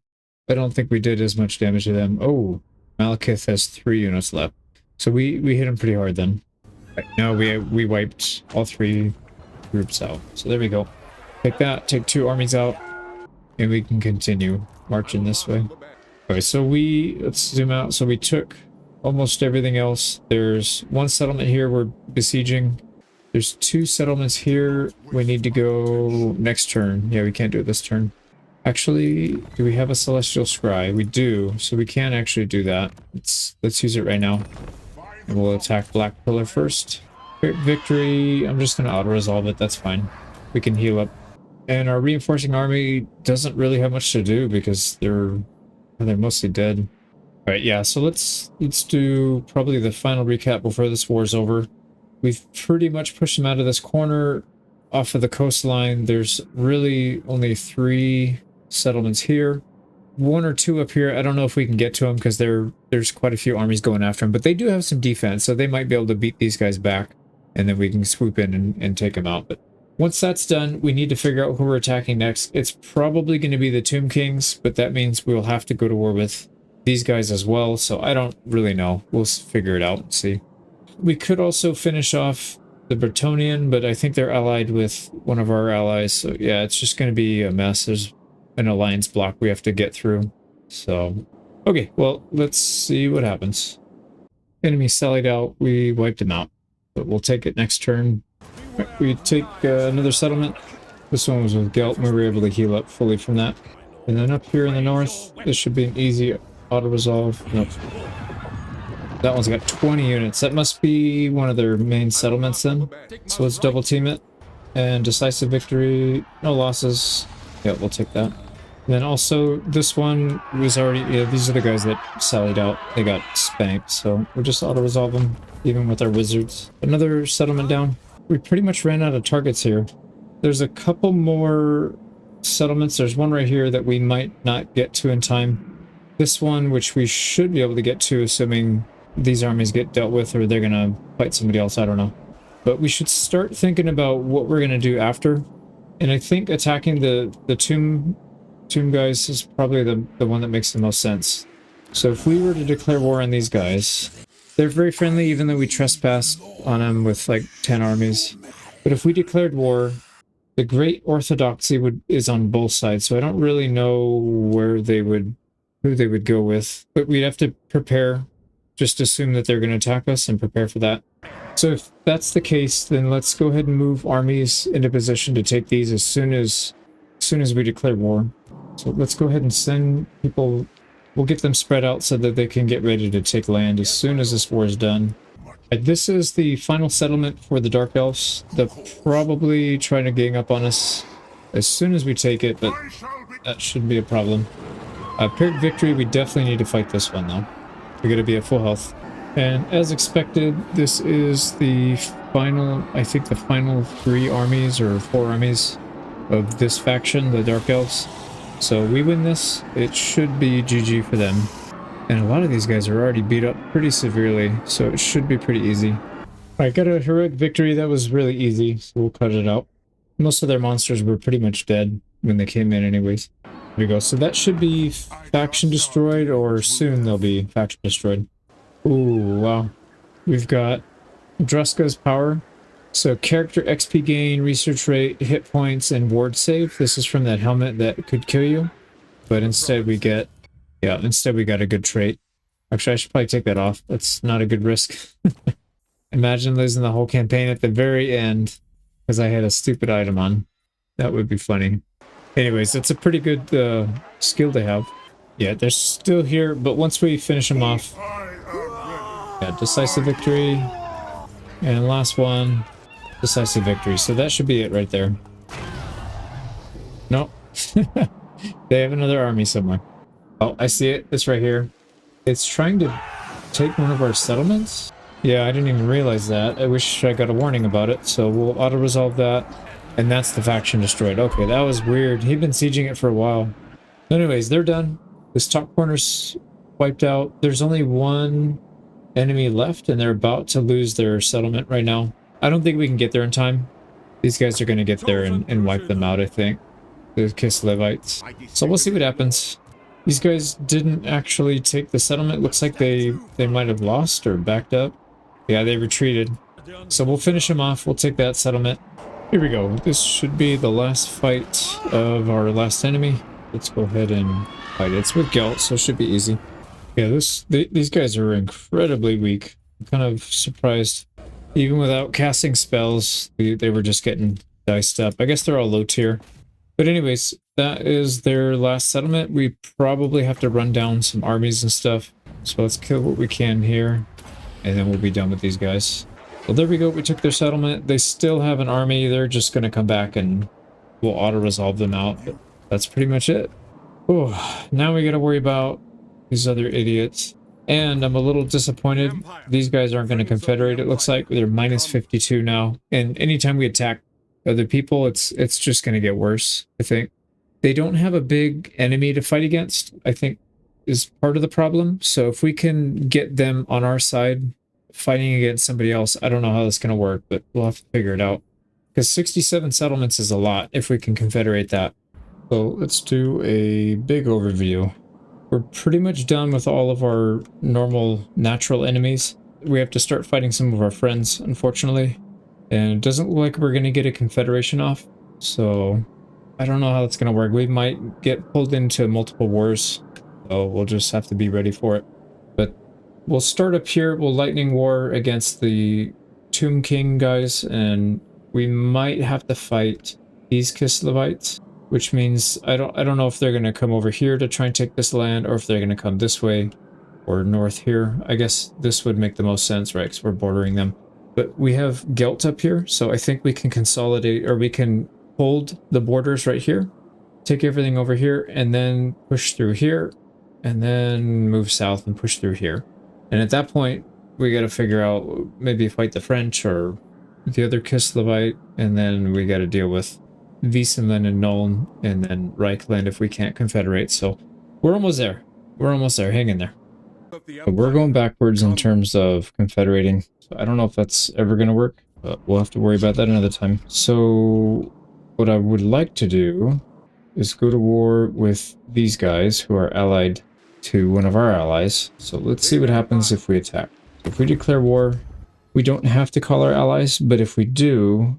I don't think we did as much damage to them. Oh, Malekith has 3 units left. So we hit him pretty hard then. Right, now we wiped all 3 groups out. So there we go. Take that, take 2 armies out, and we can continue marching this way. Okay, so let's zoom out. So we took almost everything else. There's 1 settlement here we're besieging. There's 2 settlements here. We need to go next turn. Yeah, we can't do it this turn. Actually, do we have a Celestial Scry? We do, so we can actually do that. Let's use it right now. And we'll attack Black Pillar first. Quick victory. I'm just going to auto-resolve it. That's fine. We can heal up. And our reinforcing army doesn't really have much to do because they're mostly dead. All right, yeah, so let's do probably the final recap before this war's over. We've pretty much pushed them out of this corner off of the coastline. There's really only 3 settlements here. 1 or 2 up here. I don't know if we can get to them because there's quite a few armies going after them, but they do have some defense, so they might be able to beat these guys back, and then we can swoop in and take them out. But once that's done, we need to figure out who we're attacking next. It's probably going to be the Tomb Kings, but that means we'll have to go to war with these guys as well, so I don't really know. We'll figure it out and see. We could also finish off the Bretonnian, but I think they're allied with one of our allies, so yeah, it's just going to be a mess. There's an alliance block we have to get through. So, okay, well, let's see what happens. Enemy sallied out, we wiped him out, but we'll take it next turn. Right, we take another settlement. This one was with Gelt, and we were able to heal up fully from that. And then up here in the north, this should be an easy auto-resolve. Nope. That one's got 20 units. That must be one of their main settlements then. So let's double team it. And decisive victory. No losses. Yeah, we'll take that. And then also, this one was already... Yeah, these are the guys that sallied out. They got spanked, so we'll just auto-resolve them, even with our wizards. Another settlement down. We pretty much ran out of targets here. There's a couple more settlements. There's one right here that we might not get to in time. This one, which we should be able to get to, assuming these armies get dealt with or they're gonna fight somebody else, I don't know. But we should start thinking about what we're gonna do after. And I think attacking the tomb guys is probably the one that makes the most sense. So if we were to declare war on these guys, they're very friendly even though we trespassed on them with like 10 armies. But if we declared war, the Great Orthodoxy is on both sides, so I don't really know who they would go with. But we'd have to prepare. Just assume that they're going to attack us and prepare for that. So if that's the case, then let's go ahead and move armies into position to take these as soon as we declare war. So let's go ahead and send people. We'll get them spread out so that they can get ready to take land as soon as this war is done. This is the final settlement for the Dark Elves. They'll probably try to gang up on us as soon as we take it, but that shouldn't be a problem. Pyrrhic victory, we definitely need to fight this one though. We're going to be at full health. And as expected, this is the final, I think the final 3 armies or 4 armies of this faction, the Dark Elves. So we win this, it should be GG for them. And a lot of these guys are already beat up pretty severely, so it should be pretty easy. I got a heroic victory that was really easy, so we'll cut it out. Most of their monsters were pretty much dead when they came in anyways. There we go. So that should be faction destroyed, or soon they'll be faction destroyed. Ooh, wow. We've got Druska's power. So character XP gain, research rate, hit points, and ward save. This is from that helmet that could kill you. But instead we get, instead we got a good trait. Actually, I should probably take that off. That's not a good risk. Imagine losing the whole campaign at the very end because I had a stupid item on. That would be funny. Anyways, that's a pretty good skill to have. Yeah, they're still here, but once we finish them off, yeah, decisive victory. And last one, decisive victory. So that should be it right there. Nope. They have another army somewhere. Oh, I see it. It's right here. It's trying to take one of our settlements. Yeah, I didn't even realize that. I wish I got a warning about it. So we'll auto-resolve that. And that's the faction destroyed. Okay, that was weird. He'd been sieging it for a while. Anyways, they're done. This top corner's wiped out. There's only one enemy left, and they're about to lose their settlement right now. I don't think we can get there in time. These guys are going to get there and wipe them out, I think. The Kislevites. So we'll see what happens. These guys didn't actually take the settlement. Looks like they might have lost or backed up. Yeah, they retreated. So we'll finish them off. We'll take that settlement. Here we go. This should be the last fight of our last enemy. Let's go ahead and fight it. It's with Gelt, so it should be easy. Yeah, these guys are incredibly weak. I'm kind of surprised. Even without casting spells, they were just getting diced up. I guess they're all low tier. But anyways, that is their last settlement. We probably have to run down some armies and stuff. So let's kill what we can here. And then we'll be done with these guys. Well, there we go. We took their settlement. They still have an army. They're just going to come back and we'll auto-resolve them out. But that's pretty much it. Oh, now we got to worry about these other idiots. And I'm a little disappointed. These guys aren't going to confederate, it looks like. They're minus 52 now. And anytime we attack other people, it's just going to get worse, I think. They don't have a big enemy to fight against, I think, is part of the problem. So if we can get them on our side fighting against somebody else, I don't know how that's going to work, but we'll have to figure it out. Because 67 settlements is a lot if we can confederate that. So let's do a big overview. We're pretty much done with all of our normal natural enemies. We have to start fighting some of our friends, unfortunately. And it doesn't look like we're going to get a confederation off. So I don't know how that's going to work. We might get pulled into multiple wars. So we'll just have to be ready for it. But we'll start up here. We'll lightning war against the Tomb King guys. And we might have to fight these Kislevites. Which means I don't know if they're going to come over here to try and take this land, or if they're going to come this way or north here. I guess this would make the most sense, right? Because we're bordering them. But we have Gelt up here, so I think we can consolidate, or we can hold the borders right here, take everything over here, and then push through here, and then move south and push through here. And at that point, we got to figure out maybe fight the French or the other Kislevite, and then we got to deal with Wiesenland and Nuln, and then Reichland if we can't confederate. So we're almost there. We're almost there. Hang in there. But we're going backwards in terms of confederating. So I don't know if that's ever going to work, but we'll have to worry about that another time. So what I would like to do is go to war with these guys who are allied to one of our allies. So let's see what happens if we attack. If we declare war, we don't have to call our allies, but if we do,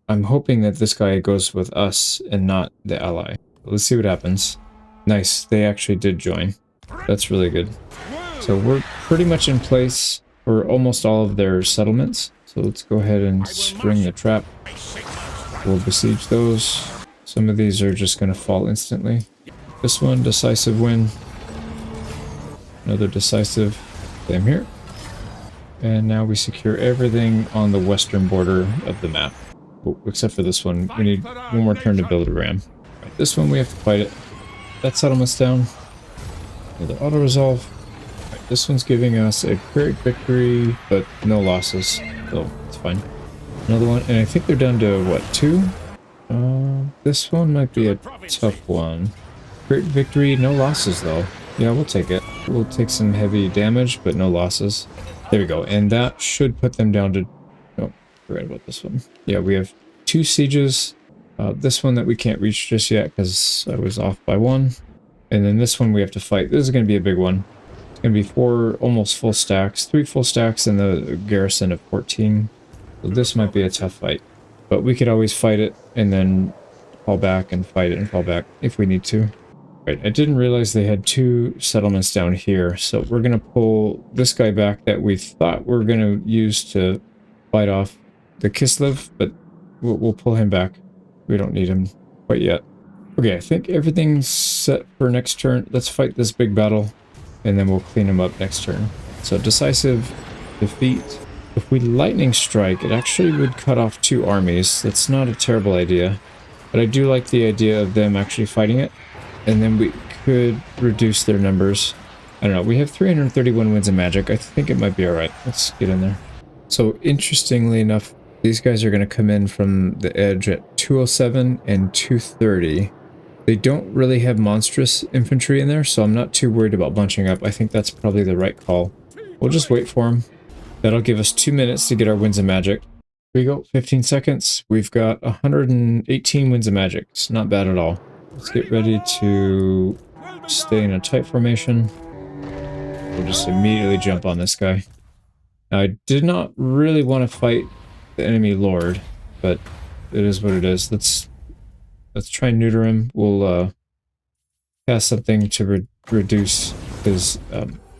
I'm hoping that this guy goes with us and not the ally. Let's see what happens. Nice, they actually did join. That's really good. So we're pretty much in place for almost all of their settlements. So let's go ahead and spring the trap. We'll besiege those. Some of these are just going to fall instantly. This one, decisive win. Another decisive. Same here. And now we secure everything on the western border of the map. Oh, except for this one. We need one more turn to build a ram. Right, this one we have to fight it. That settlement's down. Another auto-resolve. Right, this one's giving us a great victory, but no losses. So it's fine. Another one, and I think they're down to, what, 2? This one might be a tough one. Great victory, no losses though. Yeah, we'll take it. We'll take some heavy damage, but no losses. There we go. And that should put them down to... Oh, forgot about this one. Yeah, we have 2 sieges. This one that we can't reach just yet because I was off by 1. And then this one we have to fight. This is going to be a big one. It's going to be 4 almost full stacks. 3 full stacks and the garrison of 14. So this might be a tough fight. But we could always fight it and then fall back and fight it and fall back if we need to. Right, I didn't realize they had 2 settlements down here, so we're going to pull this guy back that we thought we were going to use to fight off the Kislev, but we'll pull him back. We don't need him quite yet. Okay, I think everything's set for next turn. Let's fight this big battle, and then we'll clean him up next turn. So decisive defeat. If we lightning strike, it actually would cut off 2 armies. That's not a terrible idea, but I do like the idea of them actually fighting it. And then we could reduce their numbers. I don't know. We have 331 wins of magic. I think it might be alright. Let's get in there. So interestingly enough, these guys are going to come in from the edge at 207 and 230. They don't really have monstrous infantry in there, so I'm not too worried about bunching up. I think that's probably the right call. We'll just wait for them. That'll give us 2 minutes to get our wins of magic. Here we go. 15 seconds. We've got 118 wins of magic. It's not bad at all. Let's get ready to stay in a tight formation. We'll just immediately jump on this guy. Now, I did not really want to fight the enemy lord, but it is what it is. Let's try and neuter him. We'll cast something to reduce his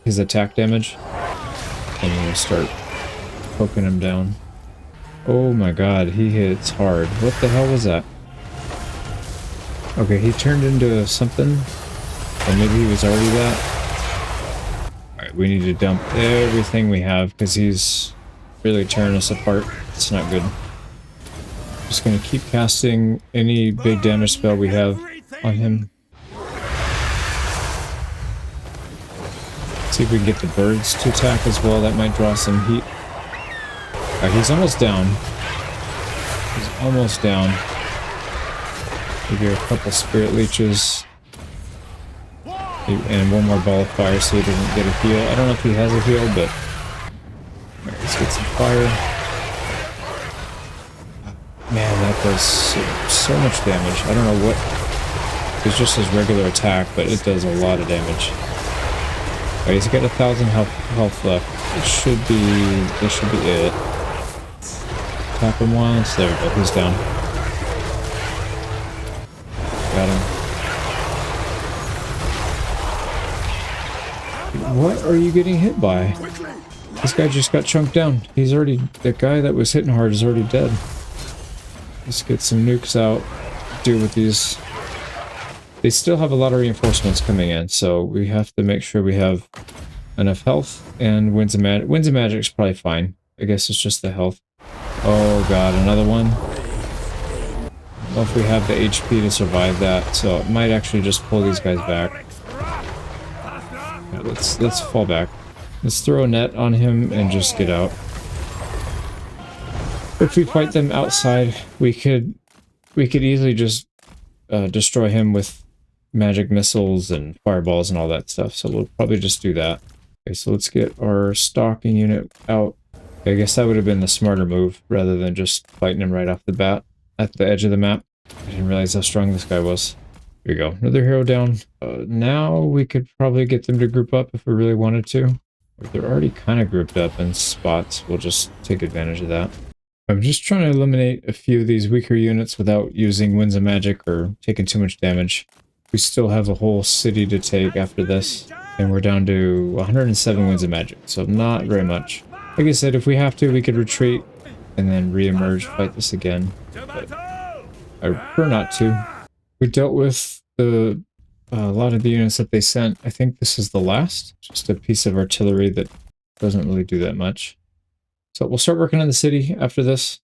attack damage, and we'll start poking him down. Oh my god, he hits hard. What the hell was that? Okay, he turned into something, or maybe he was already that. Alright, we need to dump everything we have, because he's really tearing us apart. It's not good. Just gonna keep casting any big damage spell we have on him. See if we can get the birds to attack as well. That might draw some heat. Alright, he's almost down. He's almost down. Maybe a couple spirit leeches. And one more ball of fire so he doesn't get a heal. I don't know if he has a heal, but... Alright, let's get some fire. Man, that does so much damage. I don't know what... It's just his regular attack, but it does a lot of damage. Alright, he's got 1,000 health left. This should be it. Tap him once. There we go. He's down. Got him. What are you getting hit by? This guy just got chunked down. He's already... The guy that was hitting hard is already dead. Let's get some nukes out. Deal with these. They still have a lot of reinforcements coming in, so we have to make sure we have enough health and winds of magic. Winds of magic is probably fine. I guess it's just the health. Oh god, another one. I don't know if we have the HP to survive that, so it might actually just pull these guys back. Yeah, let's fall back. Let's throw a net on him and just get out. If we fight them outside, we could easily just destroy him with magic missiles and fireballs and all that stuff. So we'll probably just do that. Okay, so let's get our stalking unit out. I guess that would have been the smarter move rather than just fighting him right off the bat at the edge of the map. I didn't realize how strong this guy was. Here we go. Another hero down. Now we could probably get them to group up if we really wanted to. Or they're already kind of grouped up in spots. We'll just take advantage of that. I'm just trying to eliminate a few of these weaker units without using winds of magic or taking too much damage. We still have a whole city to take after this. And we're down to 107 winds of magic. So not very much. Like I said, if we have to, we could retreat and then re-emerge, fight this again. But I prefer not to. We dealt with a lot of the units that they sent. I think this is the last. Just a piece of artillery that doesn't really do that much. So we'll start working on the city after this.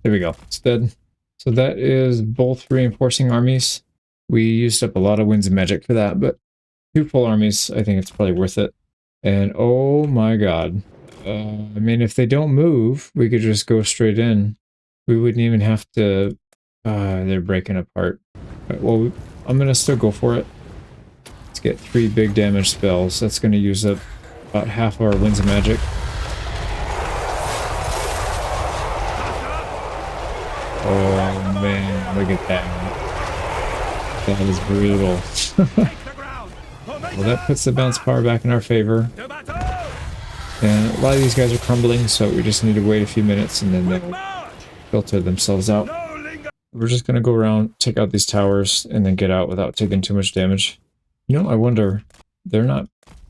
There we go. It's dead. So that is both reinforcing armies. We used up a lot of winds of magic for that, but 2 full armies, I think it's probably worth it. And oh my god. I mean, if they don't move, we could just go straight in. We wouldn't even have to... they're breaking apart. Right, well, I'm gonna still go for it. Let's get 3 big damage spells. That's going to use up about half of our Winds of Magic. Oh man, look at that. That is brutal. Well, that puts the bounce power back in our favor. And a lot of these guys are crumbling, so we just need to wait a few minutes and then they'll filter themselves out. We're just going to go around, take out these towers, and then get out without taking too much damage. You know, I wonder, they're not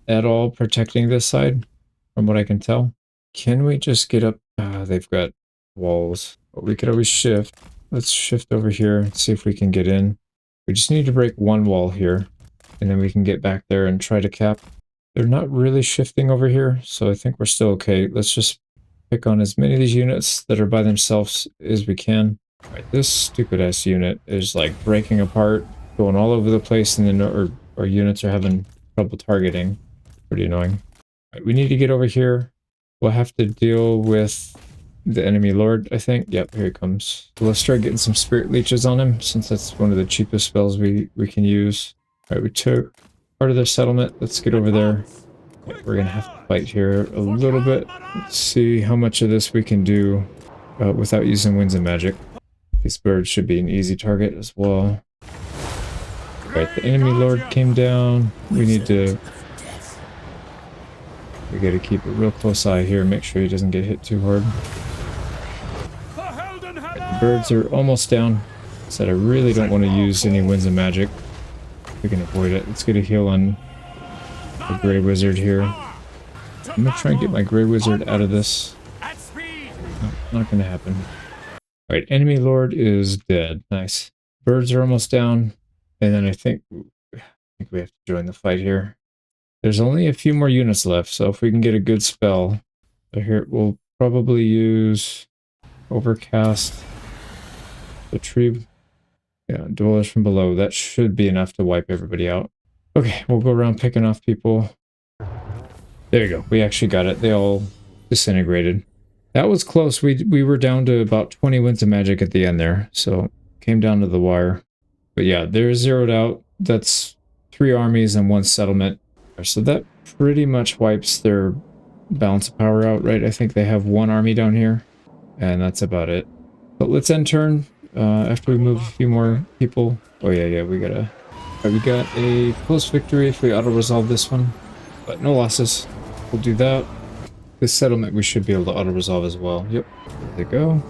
at all protecting this side, from what I can tell. Can we just get up? They've got walls. But we could always shift. Let's shift over here and see if we can get in. We just need to break one wall here, and then we can get back there and try to cap. They're not really shifting over here, so I think we're still okay. Let's just pick on as many of these units that are by themselves as we can. All right, this stupid-ass unit is like breaking apart, going all over the place, and then our units are having trouble targeting. Pretty annoying. All right, we need to get over here. We'll have to deal with the enemy lord, I think. Yep, here he comes. So let's try getting some spirit leeches on him, since that's one of the cheapest spells we can use. All right, we took part of their settlement. Let's get over there. Yeah, we're gonna have to fight here a little bit. Let's see how much of this we can do without using Winds of Magic. These birds should be an easy target as well. Right, the enemy lord came down. We gotta keep a real close eye here, make sure he doesn't get hit too hard. Right, the birds are almost down. Said I really don't want to use any Winds of Magic. We can avoid it. Let's get a heal on the Grey Wizard here. I'm gonna try and get my Grey Wizard out of this. No, not gonna happen. Alright, enemy lord is dead. Nice. Birds are almost down. And then I think we have to join the fight here. There's only a few more units left, so if we can get a good spell. So here, we'll probably use Overcast. The tree. Yeah, Dwellers from Below. That should be enough to wipe everybody out. Okay, we'll go around picking off people. There you go. We actually got it. They all disintegrated. That was close. We were down to about 20 Winds of Magic at the end there, so came down to the wire. But yeah, they're zeroed out. That's 3 armies and 1 settlement. So that pretty much wipes their balance of power out, right? I think they have 1 army down here, and that's about it. But let's end turn after we move a few more people. Oh yeah, we got a close victory if we auto-resolve this one, but no losses. We'll do that. This settlement we should be able to auto-resolve as well. Yep, there they go.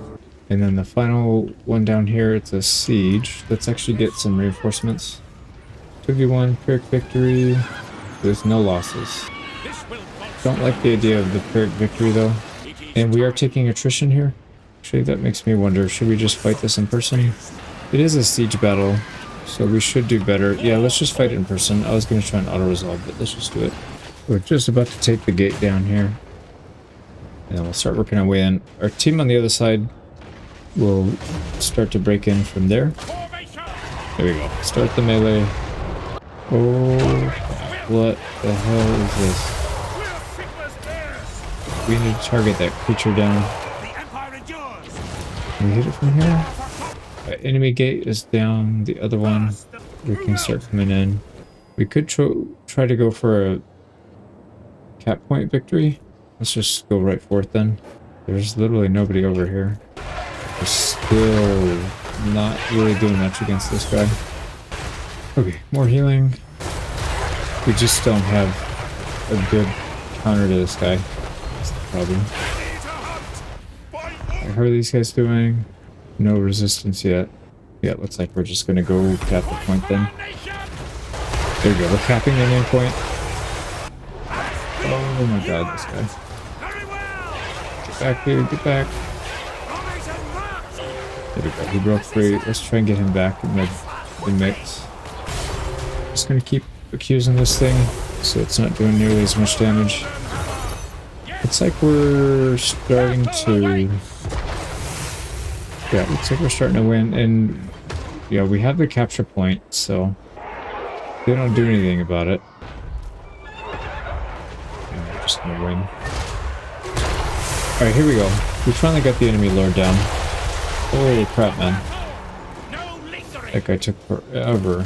And then the final one down here, it's a siege. Let's actually get some reinforcements. 2v1 Pyrrhic victory with no losses. Don't like the idea of the Pyrrhic victory though. And we are taking attrition here. Actually, that makes me wonder, should we just fight this in person? It is a siege battle, so we should do better. Yeah, let's just fight it in person. I was going to try and auto-resolve, but let's just do it. We're just about to take the gate down here. And then we'll start working our way in. Our team on the other side will start to break in from there. There we go. Start the melee. Oh, what the hell is this? We need to target that creature down. Can we hit it from here? Right, enemy gate is down. The other one, we can start coming in. We could try to go for a cap point victory. Let's just go right for it then. There's literally nobody over here. We're still not really doing much against this guy. Okay, more healing. We just don't have a good counter to this guy. That's the problem. How are these guys doing? No resistance yet. Yeah, looks like we're just gonna go cap the point then. There we go, we're capping the main point. Oh my god, this guy. Get back, dude, get back. There we go, he broke free. Let's try and get him back in the mix. Just gonna keep accusing this thing so it's not doing nearly as much damage. Looks like we're starting to... Yeah, looks like we're starting to win, and yeah, we have the capture point, so they don't do anything about it. And we're just gonna win. Alright, here we go. We finally got the enemy lord down. Holy crap, man. That guy took forever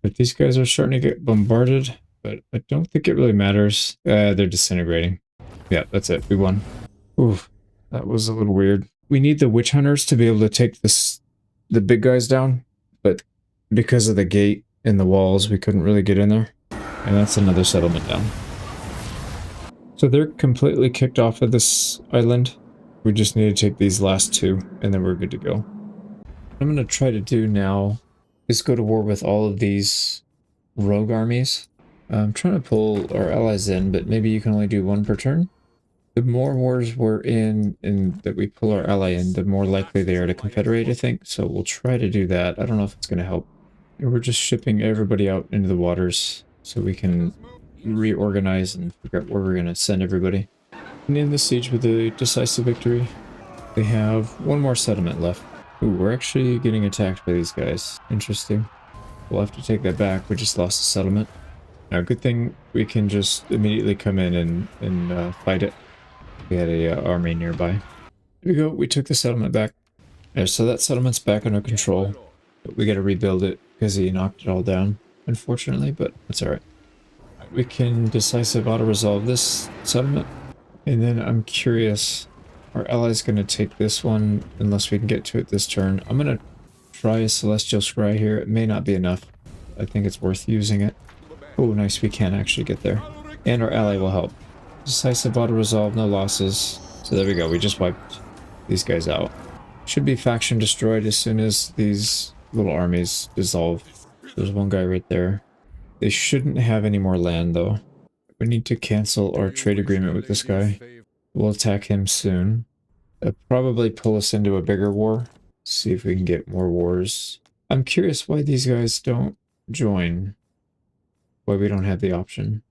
to But these guys are starting to get bombarded, but I don't think it really matters. They're disintegrating. Yeah, that's it. We won. Oof, that was a little weird. We need the witch hunters to be able to take the big guys down, but because of the gate and the walls, we couldn't really get in there. And that's another settlement down. So they're completely kicked off of this island. We just need to take these last two, and then we're good to go. What I'm going to try to do now is go to war with all of these rogue armies. I'm trying to pull our allies in, but maybe you can only do one per turn. The more wars we're in and that we pull our ally in, the more likely they are to confederate, I think. So we'll try to do that. I don't know if it's going to help. And we're just shipping everybody out into the waters so we can reorganize and figure out where we're going to send everybody. And in the siege with a decisive victory, they have one more settlement left. Ooh, we're actually getting attacked by these guys. Interesting. We'll have to take that back. We just lost a settlement. Now, good thing we can just immediately come in and fight it. We had a army nearby. Here we go. We took the settlement back. Yeah, so that settlement's back under control. But we got to rebuild it because he knocked it all down, unfortunately, but that's all right. We can decisive auto-resolve this settlement. And then I'm curious, our ally's going to take this one unless we can get to it this turn. I'm going to try a Celestial Scry here. It may not be enough. I think it's worth using it. Oh, nice. We can actually get there. And our ally will help. Decisive auto-resolve, no losses. So there we go. We just wiped these guys out. Should be faction destroyed as soon as these little armies dissolve. There's one guy right there. They shouldn't have any more land, though. We need to cancel our trade agreement with this guy. We'll attack him soon. They'll probably pull us into a bigger war. See if we can get more wars. I'm curious why these guys don't join. Why we don't have the option.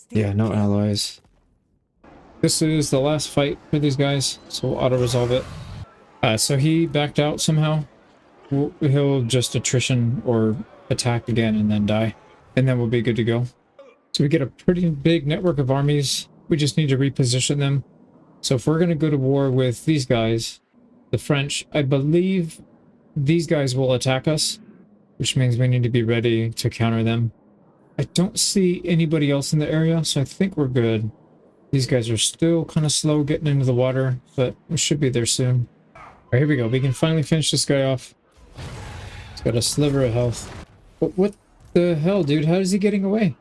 Yeah, no allies. This is the last fight for these guys, so we'll auto-resolve it. So he backed out somehow. He'll just attrition or attack again and then die. And then we'll be good to go. So we get a pretty big network of armies. We just need to reposition them. So if we're going to go to war with these guys, the French, I believe these guys will attack us, which means we need to be ready to counter them. I don't see anybody else in the area, so I think we're good. These guys are still kind of slow getting into the water, but we should be there soon. All right, here we go. We can finally finish this guy off. He's got a sliver of health. What the hell, dude? How is he getting away?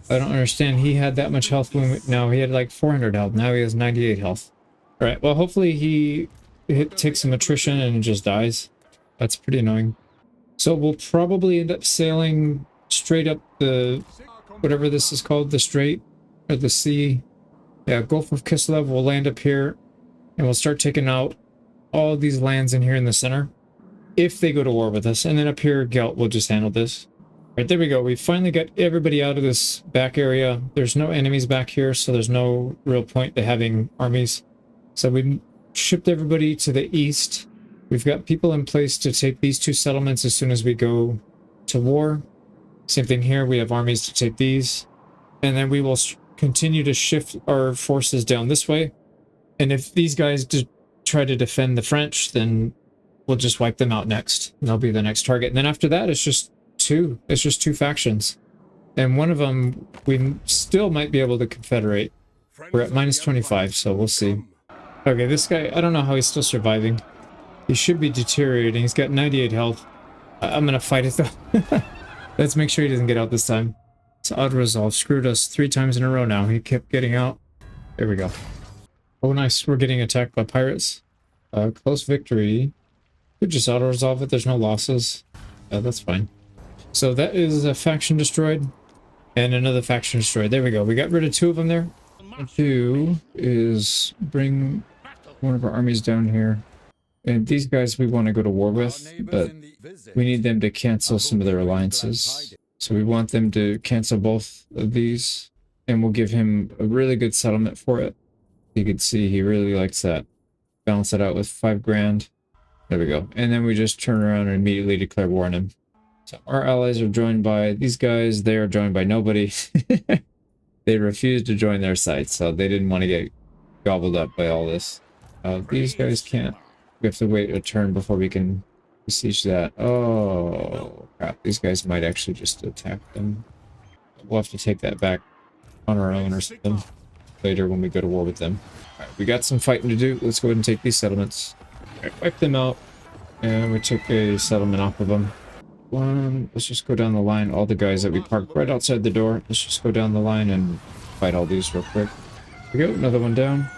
I don't understand. He had that much health when no, he had like 400 health. Now he has 98 health. All right, well, hopefully he takes some attrition and just dies. That's pretty annoying. So we'll probably end up sailing straight up the, whatever this is called, the strait or the sea. Yeah, Gulf of Kislev will land up here and we'll start taking out all these lands in here in the center if they go to war with us. And then up here, Gelt will just handle this. All right, there we go. We finally got everybody out of this back area. There's no enemies back here, so there's no real point to having armies. So we shipped everybody to the east. We've got people in place to take these two settlements as soon as we go to war. Same thing here. We have armies to take these. And then we will continue to shift our forces down this way. And if these guys try to defend the French, then we'll just wipe them out next. And they'll be the next target. And then after that, it's just two factions. And one of them, we still might be able to confederate. We're at minus 25, so we'll see. Okay, this guy, I don't know how he's still surviving. He should be deteriorating. He's got 98 health. I'm gonna fight it though. Let's make sure he doesn't get out this time. It's auto-resolve. Screwed us 3 times in a row now. He kept getting out. There we go. Oh, nice. We're getting attacked by pirates. Close victory. Could just auto-resolve it. There's no losses. That's fine. So that is a faction destroyed. And another faction destroyed. There we go. We got rid of 2 of them there. What we'll do is bring one of our armies down here. And these guys we want to go to war with, but we need them to cancel some of their alliances. So we want them to cancel both of these, and we'll give him a really good settlement for it. You can see he really likes that. Balance it out with 5 grand. There we go. And then we just turn around and immediately declare war on him. So our allies are joined by these guys. They are joined by nobody. They refused to join their side, so they didn't want to get gobbled up by all this. These guys can't. We have to wait a turn before we can Besiege that. Oh, crap. These guys might actually just attack them. We'll have to take that back on our own or something later when we go to war with them. Alright, we got some fighting to do. Let's go ahead and take these settlements. Alright, wipe them out. And we took a settlement off of them. Let's just go down the line. All the guys that we parked right outside the door. Let's just go down the line and fight all these real quick. Here we go, another one down.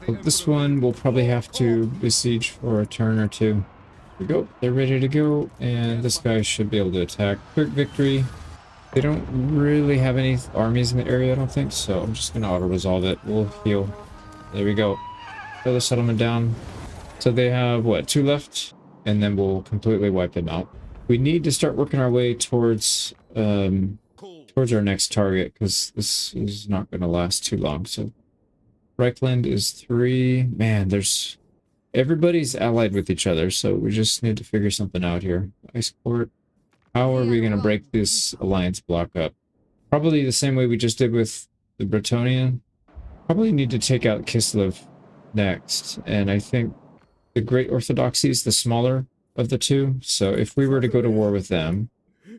Well, this one we'll probably have to besiege for a turn or two. Here we go, they're ready to go, and this guy should be able to attack. Quick victory. They don't really have any armies in the area, I don't think, so I'm just gonna auto-resolve it. We'll heal. There we go. Throw the settlement down. So they have, what, 2 left? And then we'll completely wipe them out. We need to start working our way towards our next target, because this is not going to last too long. So Reichland is 3. Man, everybody's allied with each other, so we just need to figure something out here. Ice Court. How are we going to break this alliance block up? Probably the same way we just did with the Bretonnian. Probably need to take out Kislev next, and I think the Great Orthodoxy is the smaller of the two, so if we were to go to war with them,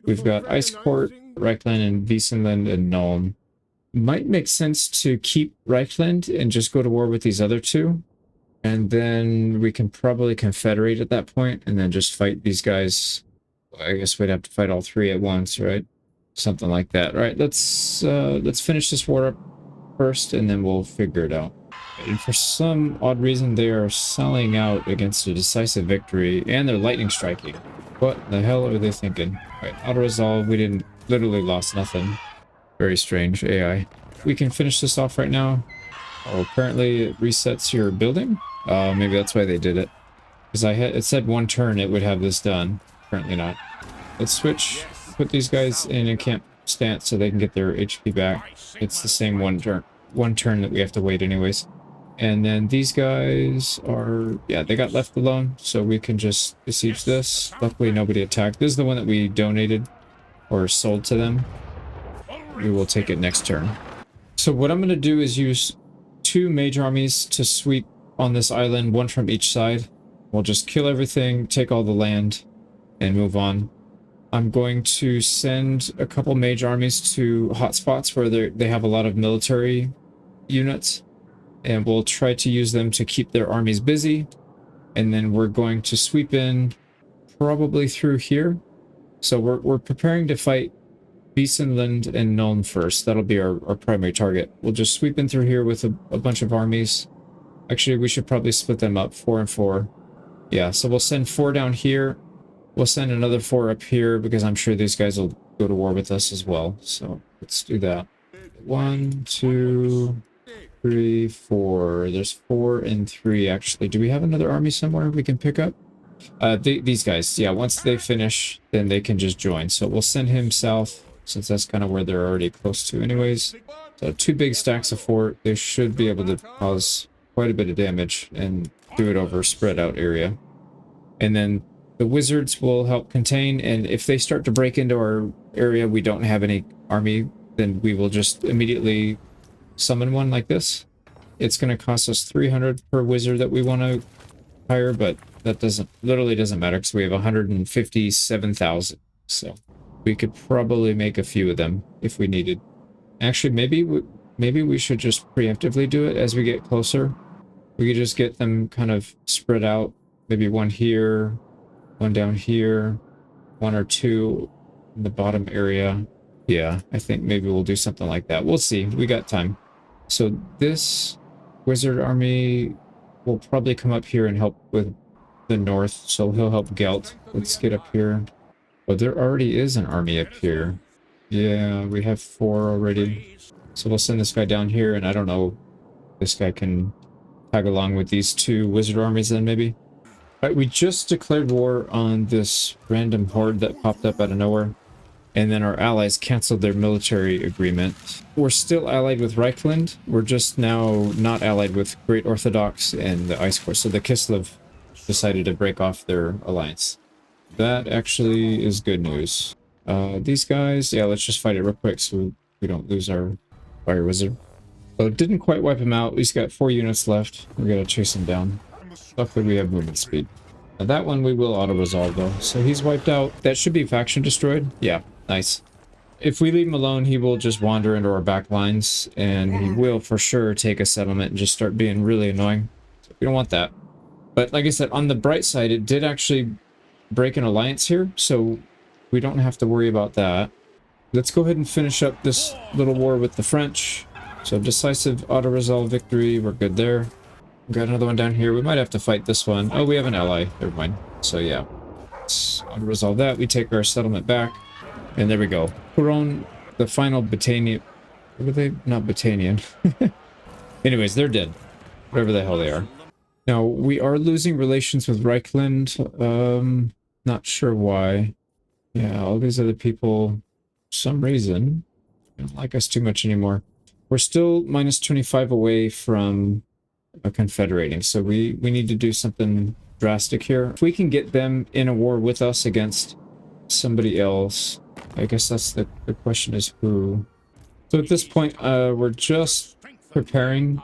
we've got Ice Court, Reichland, and Wiesenland, and Nuln. Might make sense to keep Reichland and just go to war with these other two, and then we can probably confederate at that point, and then just fight these guys. I guess we'd have to fight all 3 at once, right? Something like that. All right, let's finish this war up first, and then we'll figure it out. And for some odd reason, they are selling out against a decisive victory, and they're lightning striking. What the hell are they thinking? Alright, auto-resolve, we literally lost nothing. Very strange AI. We can finish this off right now. Oh, apparently it resets your building? Maybe that's why they did it. Because it said 1 turn it would have this done. Apparently not. Let's switch, put these guys in a camp stance so they can get their HP back. It's the same 1 turn that we have to wait anyways. And then these guys are, yeah, they got left alone, so we can just besiege this. Luckily, nobody attacked. This is the one that we donated or sold to them. We will take it next turn. So what I'm going to do is use 2 major armies to sweep on this island, 1 from each side. We'll just kill everything, take all the land, and move on. I'm going to send a couple major armies to hotspots where they have a lot of military units. And we'll try to use them to keep their armies busy. And then we're going to sweep in probably through here. So we're preparing to fight Wiesenland and Nuln first. That'll be our primary target. We'll just sweep in through here with a bunch of armies. Actually, we should probably split them up, 4 and 4. Yeah, so we'll send 4 down here. We'll send another 4 up here because I'm sure these guys will go to war with us as well. So let's do that. 1, 2... 3, 4. There's 4 and 3 actually. Do we have another army somewhere we can pick up? These guys, yeah, once they finish, then they can just join. So we'll send him south, since that's kind of where they're already close to anyways. So 2 big stacks of 4. They should be able to cause quite a bit of damage and do it over a spread out area. And then the wizards will help contain, and if they start to break into our area, we don't have any army, then we will just immediately summon one like this. It's going to cost us 300 per wizard that we want to hire, but that literally doesn't matter because we have 157,000. So we could probably make a few of them if we needed. Actually, maybe we should just preemptively do it as we get closer. We could just get them kind of spread out. Maybe 1 here, 1 down here, 1 or 2 in the bottom area. Yeah, I think maybe we'll do something like that. We'll see. We got time. So this wizard army will probably come up here and help with the north. So he'll help Gelt. Let's get up here. Oh, there already is an army up here. Yeah, we have 4 already. So we'll send this guy down here, and I don't know, this guy can tag along with these 2 wizard armies then maybe. All right, we just declared war on this random horde that popped up out of nowhere. And then our allies canceled their military agreement. We're still allied with Reichland. We're just now not allied with Great Orthodox and the Ice Corps. So the Kislev decided to break off their alliance. That actually is good news. These guys, yeah, let's just fight it real quick so we don't lose our fire wizard. So it didn't quite wipe him out. He's got 4 units left. We gotta chase him down. Luckily we have movement speed. Now that one we will auto-resolve though. So he's wiped out. That should be faction destroyed. Yeah, nice. If we leave him alone, he will just wander into our back lines, and he will for sure take a settlement and just start being really annoying. So we don't want that. But like I said, on the bright side, it did actually break an alliance here, so we don't have to worry about that. Let's go ahead and finish up this little war with the French. So decisive auto-resolve victory, we're good there. We've got another one down here. We might have to fight this one. Oh, we have an ally. Never mind. So yeah, let's auto-resolve that. We take our settlement back. And there we go. Couronne, the final Battanian. What are they? Not Battanian. Anyways, they're dead. Whatever the hell they are. Now, we are losing relations with Reichland. Not sure why. Yeah, all these other people, for some reason, don't like us too much anymore. We're still minus 25 away from a confederating, so we need to do something drastic here. If we can get them in a war with us against somebody else, I guess that's the question is who. So at this point, we're just preparing.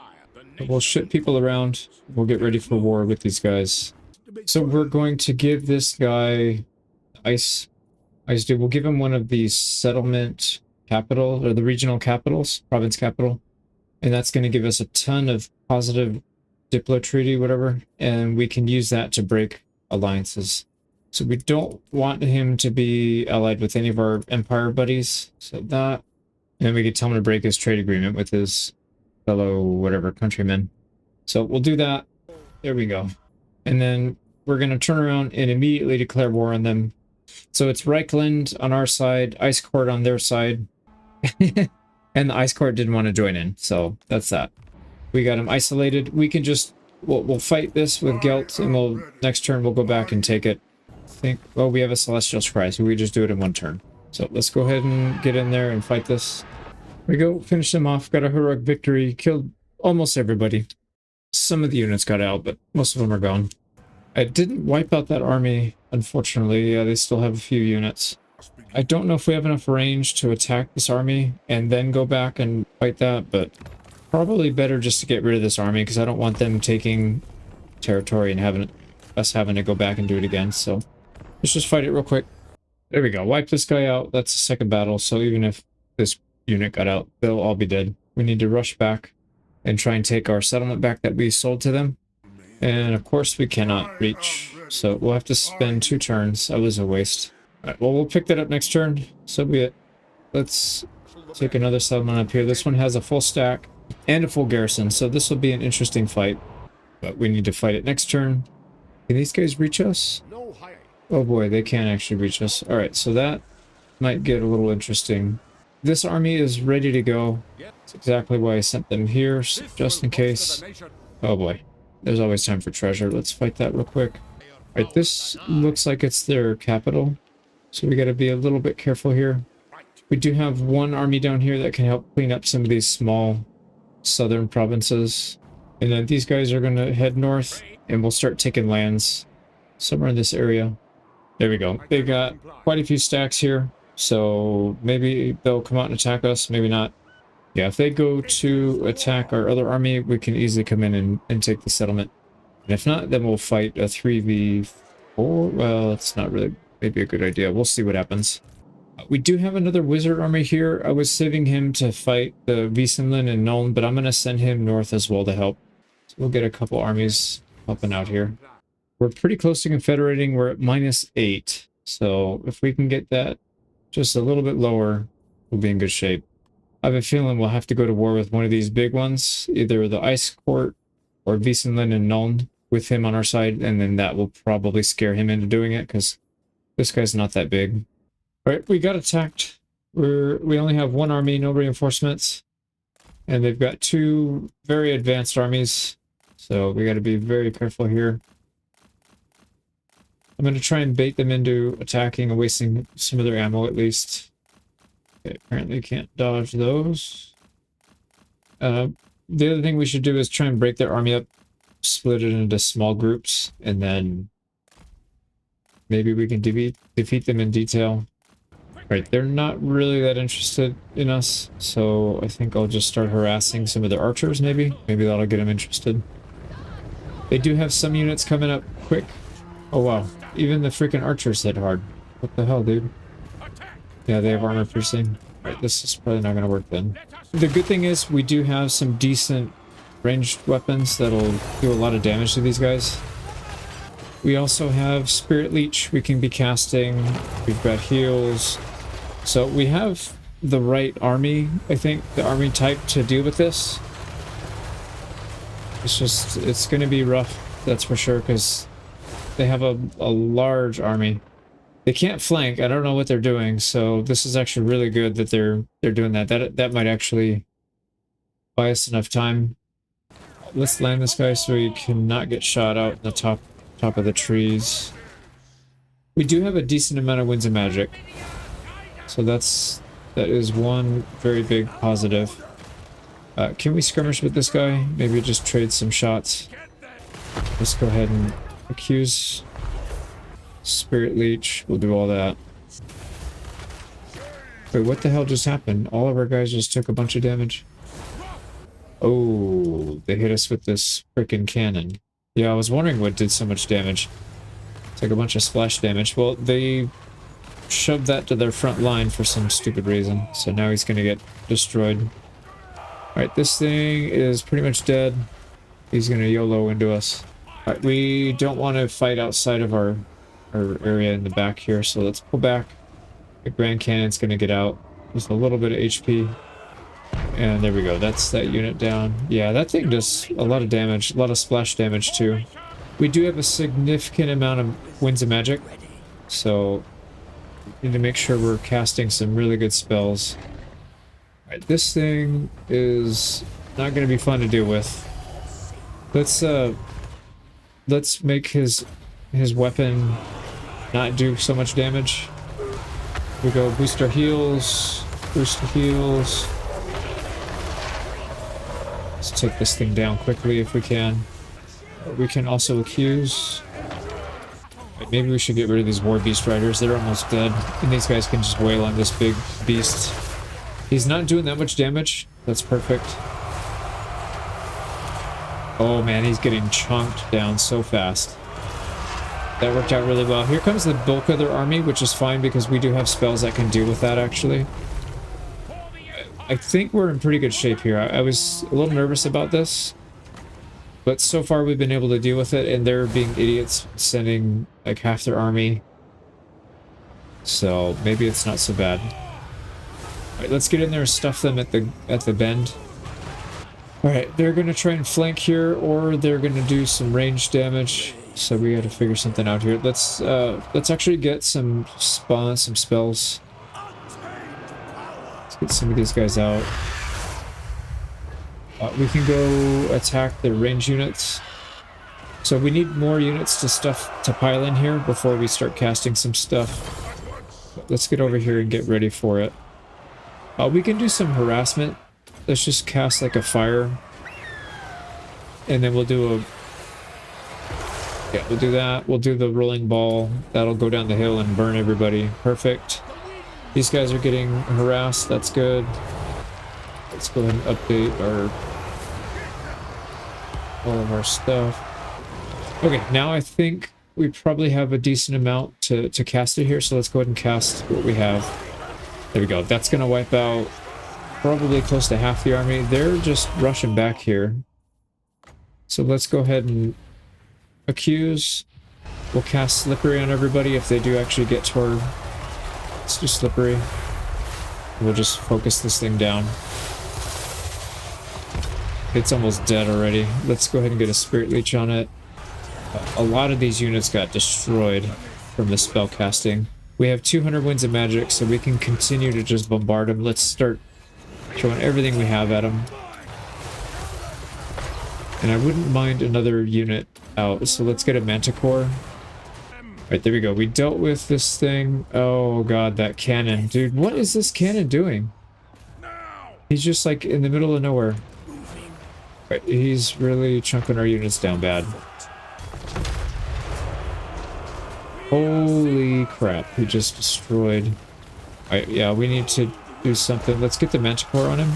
We'll ship people around. We'll get ready for war with these guys. So we're going to give this guy Ice Dude. We'll give him one of these settlement capital, or the regional capitals, province capital. And that's going to give us a ton of positive Diplo treaty, whatever. And we can use that to break alliances. So we don't want him to be allied with any of our empire buddies. So that, and we could tell him to break his trade agreement with his fellow whatever countrymen. So we'll do that. There we go. And then we're going to turn around and immediately declare war on them. So it's Reichland on our side, Ice Court on their side. And the Ice Court didn't want to join in. So that's that. We got him isolated. We can just, we'll fight this with Gelt, and we'll, next turn we'll go back and take it. Think, well, we have a Celestial Scry, so we just do it in one turn. So let's go ahead and get in there and fight this. There we go, finish them off, got a heroic victory, killed almost everybody. Some of the units got out, but most of them are gone. I didn't wipe out that army, unfortunately. They still have a few units. I don't know if we have enough range to attack this army and then go back and fight that, but probably better just to get rid of this army, because I don't want them taking territory and us having to go back and do it again, so let's just fight it real quick. There we go. Wipe this guy out. That's the second battle. So even if this unit got out, they'll all be dead. We need to rush back and try and take our settlement back that we sold to them. And of course we cannot reach. So we'll have to spend 2 turns. That was a waste. Alright, well, we'll pick that up next turn. So be it. Let's take another settlement up here. This one has a full stack and a full garrison. So this will be an interesting fight. But we need to fight it next turn. Can these guys reach us? Oh boy, they can actually reach us. Alright, so that might get a little interesting. This army is ready to go. That's exactly why I sent them here, just in case. Oh boy, there's always time for treasure. Let's fight that real quick. Alright, this looks like it's their capital, so we gotta be a little bit careful here. We do have one army down here that can help clean up some of these small southern provinces. And then these guys are gonna head north, and we'll start taking lands somewhere in this area. There we go. They got quite a few stacks here, so maybe they'll come out and attack us, maybe not. Yeah, if they go to attack our other army, we can easily come in and take the settlement. And if not, then we'll fight a 3v4. Well, it's not really maybe a good idea. We'll see what happens. We do have another wizard army here. I was saving him to fight the Wiesenlin and Nuln, but I'm going to send him north as well to help. So we'll get a couple armies helping out here. We're pretty close to confederating. We're at -8. So if we can get that just a little bit lower, we'll be in good shape. I have a feeling we'll have to go to war with one of these big ones, either the Ice Court or Wiesenlin and Nuln with him on our side, and then that will probably scare him into doing it, because this guy's not that big. Alright, we got attacked. We only have one army, no reinforcements. And they've got 2 very advanced armies, so we got to be very careful here. I'm going to try and bait them into attacking and wasting some of their ammo at least. Okay, apparently can't dodge those. The other thing we should do is try and break their army up, split it into small groups, and then maybe we can defeat them in detail. Right, they're not really that interested in us, so I think I'll just start harassing some of their archers, maybe. Maybe that'll get them interested. They do have some units coming up quick. Oh wow, even the freaking archers hit hard. What the hell, dude? Yeah, they have armor piercing. Right, this is probably not gonna work then. The good thing is we do have some decent ranged weapons that'll do a lot of damage to these guys. We also have Spirit Leech we can be casting. We've got heals. So we have the right army, I think, the army type to deal with this. It's going to be rough, that's for sure, because they have a large army. They can't flank. I don't know what they're doing, so this is actually really good that they're doing that. That might actually buy us enough time. Let's land this guy so he cannot get shot out in the top of the trees. We do have a decent amount of winds of magic, so that is one very big positive. Can we skirmish with this guy? Maybe just trade some shots. Let's go ahead and accuse Spirit Leech. We'll do all that. Wait, what the hell just happened? All of our guys just took a bunch of damage. Oh, they hit us with this freaking cannon. Yeah, I was wondering what did so much damage. It's like a bunch of splash damage. Well, they shoved that to their front line for some stupid reason. So now he's going to get destroyed. Alright, this thing is pretty much dead. He's going to YOLO into us. Alright, we don't want to fight outside of our area in the back here, so let's pull back. The Grand Cannon's going to get out. Just a little bit of HP. And there we go. That's that unit down. Yeah, that thing does a lot of damage. A lot of splash damage, too. We do have a significant amount of winds of magic. So, we need to make sure we're casting some really good spells. Alright, this thing is not going to be fun to deal with. Let's make his weapon not do so much damage. We go boost our heals, boost the heals. Let's take this thing down quickly if we can. We can also accuse. Maybe we should get rid of these War Beast Riders. They're almost dead. And these guys can just wail on this big beast. He's not doing that much damage. That's perfect. Oh man, he's getting chunked down so fast. That worked out really well. Here comes the bulk of their army, which is fine because we do have spells that can deal with that, actually. I think we're in pretty good shape here. I was a little nervous about this. But so far we've been able to deal with it, and they're being idiots, sending like half their army. So maybe it's not so bad. Alright, let's get in there and stuff them at the bend. Alright, they're gonna try and flank here, or they're gonna do some range damage. So we gotta figure something out here. Let's actually get some spells. Let's get some of these guys out. We can go attack the range units. So we need more units to pile in here before we start casting some stuff. Let's get over here and get ready for it. We can do some harassment. Let's just cast like a fire. And then we'll do a... Yeah, we'll do that. We'll do the rolling ball. That'll go down the hill and burn everybody. Perfect. These guys are getting harassed. That's good. Let's go ahead and update all of our stuff. Okay, now I think we probably have a decent amount to cast it here, so let's go ahead and cast what we have. There we go. That's going to wipe out probably close to half the army. They're just rushing back here. So let's go ahead and accuse. We'll cast Slippery on everybody if they do actually get to our... Let's do Slippery. We'll just focus this thing down. It's almost dead already. Let's go ahead and get a Spirit Leech on it. A lot of these units got destroyed from the spell casting. We have 200 winds of magic, so we can continue to just bombard them. Let's start throwing everything we have at them. And I wouldn't mind another unit out, so let's get a Manticore. Alright, there we go. We dealt with this thing. Oh god, that cannon. Dude, what is this cannon doing? He's just like in the middle of nowhere. Right, he's really chunking our units down bad. Holy crap, he just destroyed. Alright, yeah, we need to do something. Let's get the Manticore on him.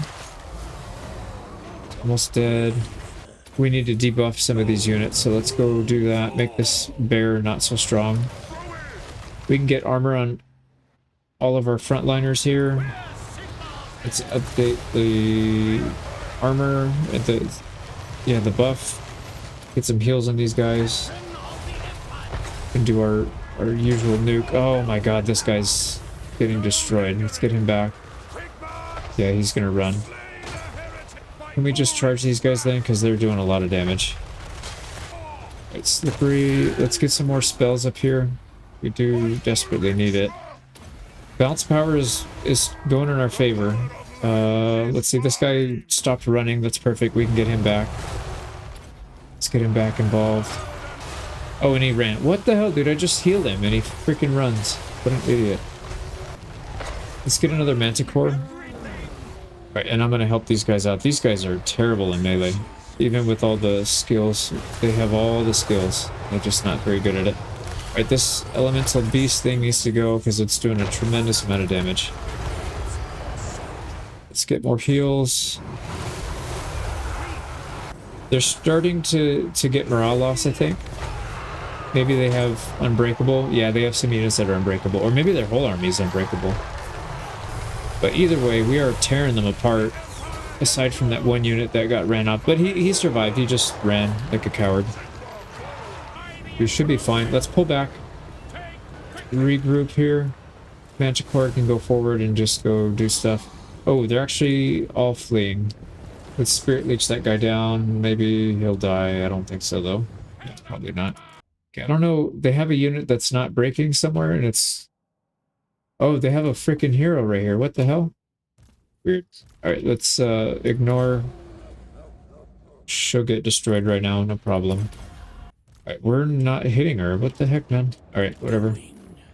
Almost dead. we need to debuff some of these units, so let's go do that. Make this bear not so strong. We can get armor on all of our frontliners here. Let's update the armor at the buff. Get some heals on these guys. And do our usual nuke. Oh my god, this guy's getting destroyed. Let's get him back. Yeah, he's gonna run. Can we just charge these guys then? Because they're doing a lot of damage. Right, slippery. Let's get some more spells up here. We do desperately need it. Bounce power is going in our favor. Let's see. This guy stopped running. That's perfect. We can get him back. Let's get him back involved. Oh, and he ran. What the hell, dude? I just healed him and he freaking runs. What an idiot. Let's get another Manticore. Right, and I'm going to help these guys out. These guys are terrible in melee. Even with all the skills, they have all the skills. They're just not very good at it. Right, this elemental beast thing needs to go because it's doing a tremendous amount of damage. Let's get more heals. They're starting to get morale loss, I think. Maybe they have Unbreakable. Yeah, they have some units that are Unbreakable. Or maybe their whole army is Unbreakable. But either way, we are tearing them apart. Aside from that one unit that got ran off. But he survived. He just ran like a coward. We should be fine. Let's pull back. Regroup here. Manticore can go forward and just go do stuff. Oh, they're actually all fleeing. Let's Spirit Leech that guy down. Maybe he'll die. I don't think so, though. Yeah, probably not. Okay, I don't know. They have a unit that's not breaking somewhere, and it's... Oh, they have a freaking hero right here. What the hell? Weird. Alright, let's ignore... She'll get destroyed right now, no problem. Alright, we're not hitting her. What the heck, man? Alright, whatever.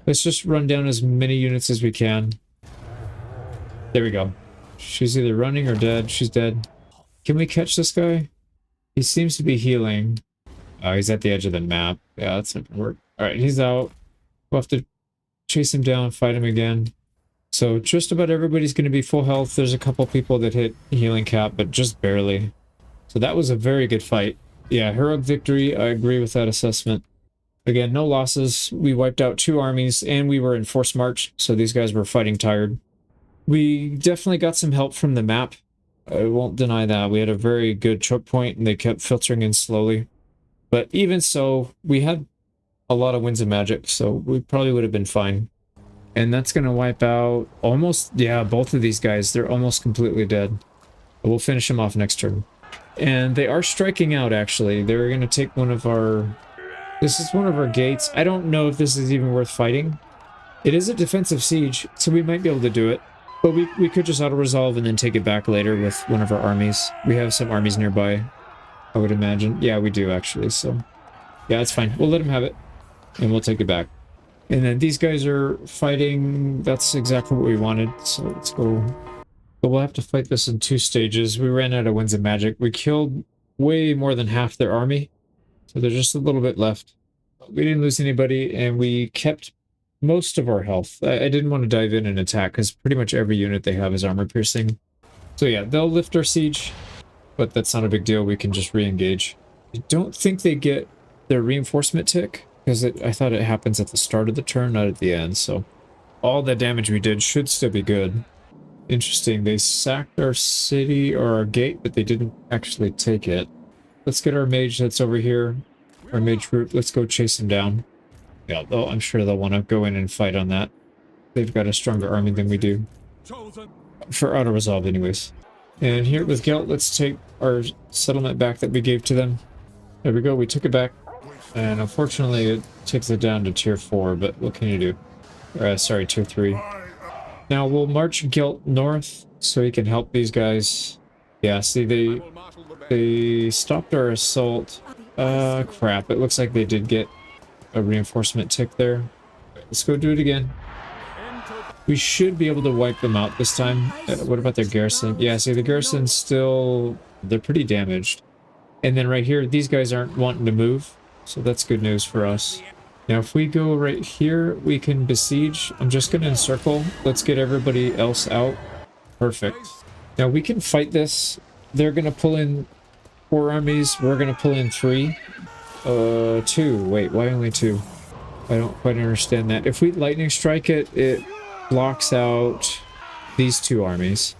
Let's just run down as many units as we can. There we go. She's either running or dead. She's dead. Can we catch this guy? He seems to be healing. Oh, he's at the edge of the map. Yeah, that's not gonna work. Alright, he's out. We'll have to chase him down, fight him again. So just about everybody's going to be full health. There's a couple people that hit healing cap, but just barely. So that was a very good fight. Yeah, heroic victory. I agree with that assessment. Again, no losses. We wiped out 2 armies, and we were in forced march, so these guys were fighting tired. We definitely got some help from the map. I won't deny that. We had a very good choke point, and they kept filtering in slowly. But even so, we had a lot of winds of magic, so we probably would have been fine. And that's going to wipe out almost, yeah, both of these guys. They're almost completely dead. We'll finish them off next turn. And they are striking out, actually. They're going to take one of our... This is one of our gates. I don't know if this is even worth fighting. It is a defensive siege, so we might be able to do it. But we could just auto-resolve and then take it back later with one of our armies. We have some armies nearby, I would imagine. Yeah, we do, actually, so... Yeah, it's fine. We'll let them have it. And we'll take it back. And then these guys are fighting. That's exactly what we wanted. So let's go. But we'll have to fight this in 2 stages. We ran out of winds of magic. We killed way more than half their army. So there's just a little bit left. We didn't lose anybody, and we kept most of our health. I didn't want to dive in and attack, because pretty much every unit they have is armor piercing. So yeah, they'll lift our siege, but that's not a big deal. We can just re-engage. I don't think they get their reinforcement tick. Because I thought it happens at the start of the turn, not at the end, so all the damage we did should still be good. Interesting, they sacked our city or our gate, but they didn't actually take it. Let's get our mage that's over here, our mage group. Let's go chase him down. Yeah, I'm sure they'll want to go in and fight on that. They've got a stronger army than we do. For auto-resolve anyways. And here with Gelt, let's take our settlement back that we gave to them. There we go, we took it back. And unfortunately, it takes it down to tier 4, but what can you do? Sorry, tier 3. Now, we'll march Gelt north so he can help these guys. Yeah, see, they stopped our assault. Crap, it looks like they did get a reinforcement tick there. Let's go do it again. We should be able to wipe them out this time. What about their garrison? Yeah, see, the garison's still... They're pretty damaged. And then right here, these guys aren't wanting to move. So that's good news for us. Now, if we go right here, we can besiege. I'm just going to encircle. Let's get everybody else out. Perfect. Now, we can fight this. They're going to pull in 4 armies. We're gonna pull in 3. 2. Wait, why only 2? I don't quite understand that. If we lightning strike it, it blocks out these 2 armies.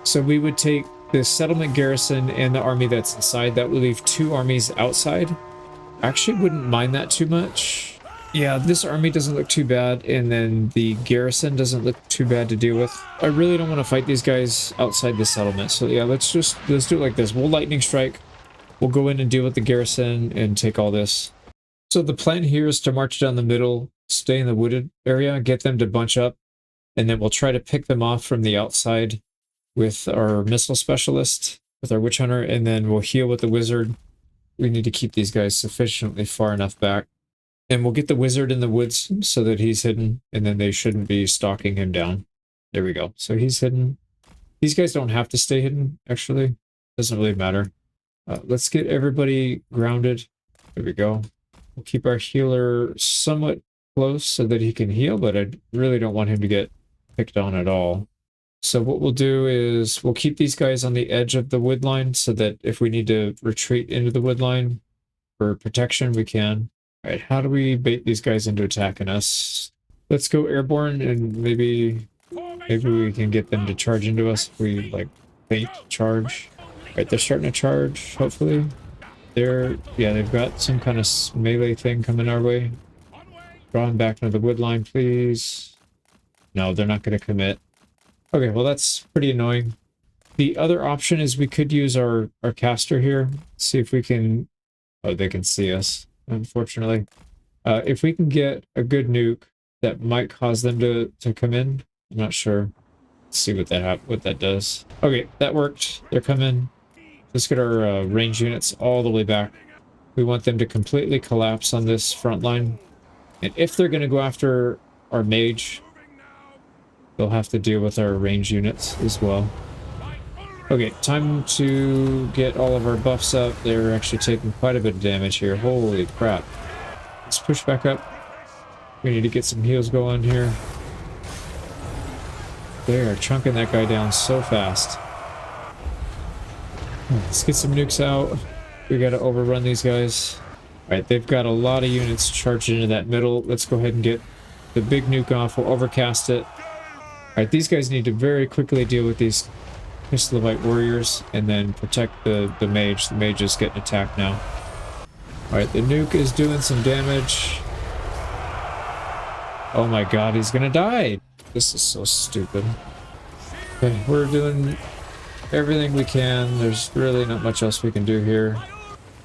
So we would take the settlement garrison and the army that's inside. That would leave 2 armies outside. Actually wouldn't mind that too much. Yeah, this army doesn't look too bad, and then the garrison doesn't look too bad to deal with. I really don't want to fight these guys outside the settlement. So yeah, let's do it like this. We'll lightning strike. We'll go in and deal with the garrison and take all this. So the plan here is to march down the middle, stay in the wooded area, get them to bunch up, and then we'll try to pick them off from the outside with our missile specialist, with our witch hunter, and then we'll heal with the wizard. We need to keep these guys sufficiently far enough back. And we'll get the wizard in the woods so that he's hidden, and then they shouldn't be stalking him down. There we go. So he's hidden. These guys don't have to stay hidden, actually. Doesn't really matter. Let's get everybody grounded. There we go. We'll keep our healer somewhat close so that he can heal, but I really don't want him to get picked on at all. So what we'll do is we'll keep these guys on the edge of the wood line so that if we need to retreat into the wood line for protection, we can. All right, how do we bait these guys into attacking us? Let's go airborne and maybe we can get them to charge into us if we like feint charge. All right, they're starting to charge, hopefully. They've got some kind of melee thing coming our way. Drawing back into the wood line, please. No, they're not going to commit. Okay, well that's pretty annoying. The other option is we could use our caster here. See if we can... Oh, they can see us, unfortunately. If we can get a good nuke that might cause them to come in. I'm not sure. Let's see what that does. Okay, that worked. They're coming. Let's get our range units all the way back. We want them to completely collapse on this front line. And if they're going to go after our mage, they'll have to deal with our range units as well. Okay, time to get all of our buffs up. They're actually taking quite a bit of damage here. Holy crap. Let's push back up. We need to get some heals going here. They are chunking that guy down so fast. Let's get some nukes out. We gotta overrun these guys. Alright, they've got a lot of units charged into that middle. Let's go ahead and get the big nuke off. We'll overcast it. Alright, these guys need to very quickly deal with these Pistolite warriors and then protect the mage. The mage is getting attacked now. Alright, the nuke is doing some damage. Oh my god, he's gonna die! This is so stupid. Okay, we're doing everything we can. There's really not much else we can do here.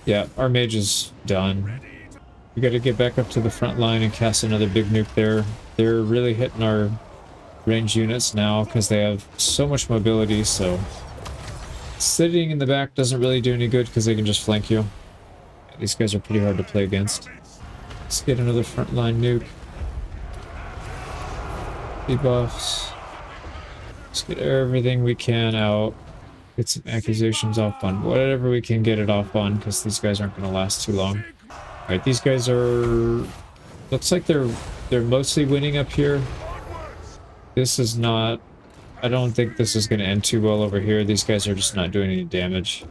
Yeah, our mage is done. We gotta get back up to the front line and cast another big nuke there. They're really hitting our range units now because they have so much mobility, so sitting in the back doesn't really do any good because they can just flank you. These guys are pretty hard to play against. Let's get another frontline nuke. Debuffs. Let's get everything we can out. Get some accusations off on whatever we can get it off on because these guys aren't going to last too long. Alright, these guys are... Looks like they're mostly winning up here. This is not... I don't think this is going to end too well over here. These guys are just not doing any damage.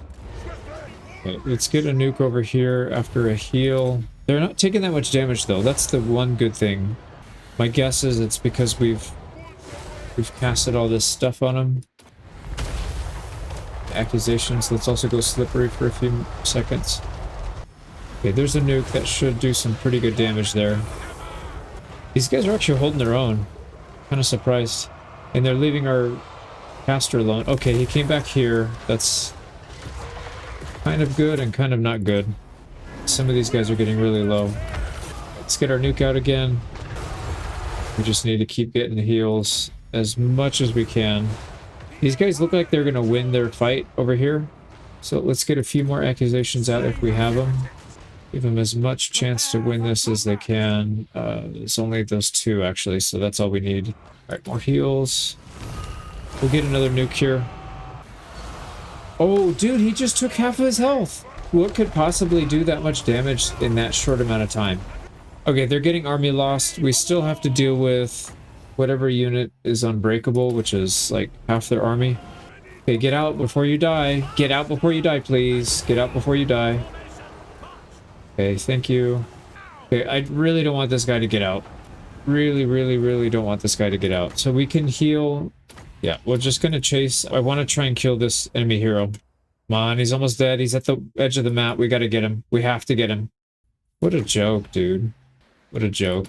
Okay, let's get a nuke over here after a heal. They're not taking that much damage though. That's the one good thing. My guess is it's because we've casted all this stuff on them. Accusations. Let's also go slippery for a few seconds. Okay, there's a nuke that should do some pretty good damage there. These guys are actually holding their own. Kind of surprised. And they're leaving our caster alone. Okay, he came back here. That's kind of good and kind of not good. Some of these guys are getting really low. Let's get our nuke out again. We just need to keep getting the heals as much as we can. These guys look like they're going to win their fight over here. So let's get a few more accusations out if we have them. Give them as much chance to win this as they can. It's only those two actually, so that's all we need. Alright, more heals. We'll get another nuke here. Oh, dude, he just took half of his health. What could possibly do that much damage in that short amount of time? Okay, they're getting army lost. We still have to deal with whatever unit is unbreakable, which is like half their army. Okay, get out before you die. Get out before you die, please. Get out before you die. Okay, thank you. Okay, I really don't want this guy to get out. Really, really, really don't want this guy to get out. So we can heal. Yeah, we're just gonna chase. I want to try and kill this enemy hero. Come on, he's almost dead. He's at the edge of the map. We gotta get him. We have to get him. What a joke, dude. What a joke.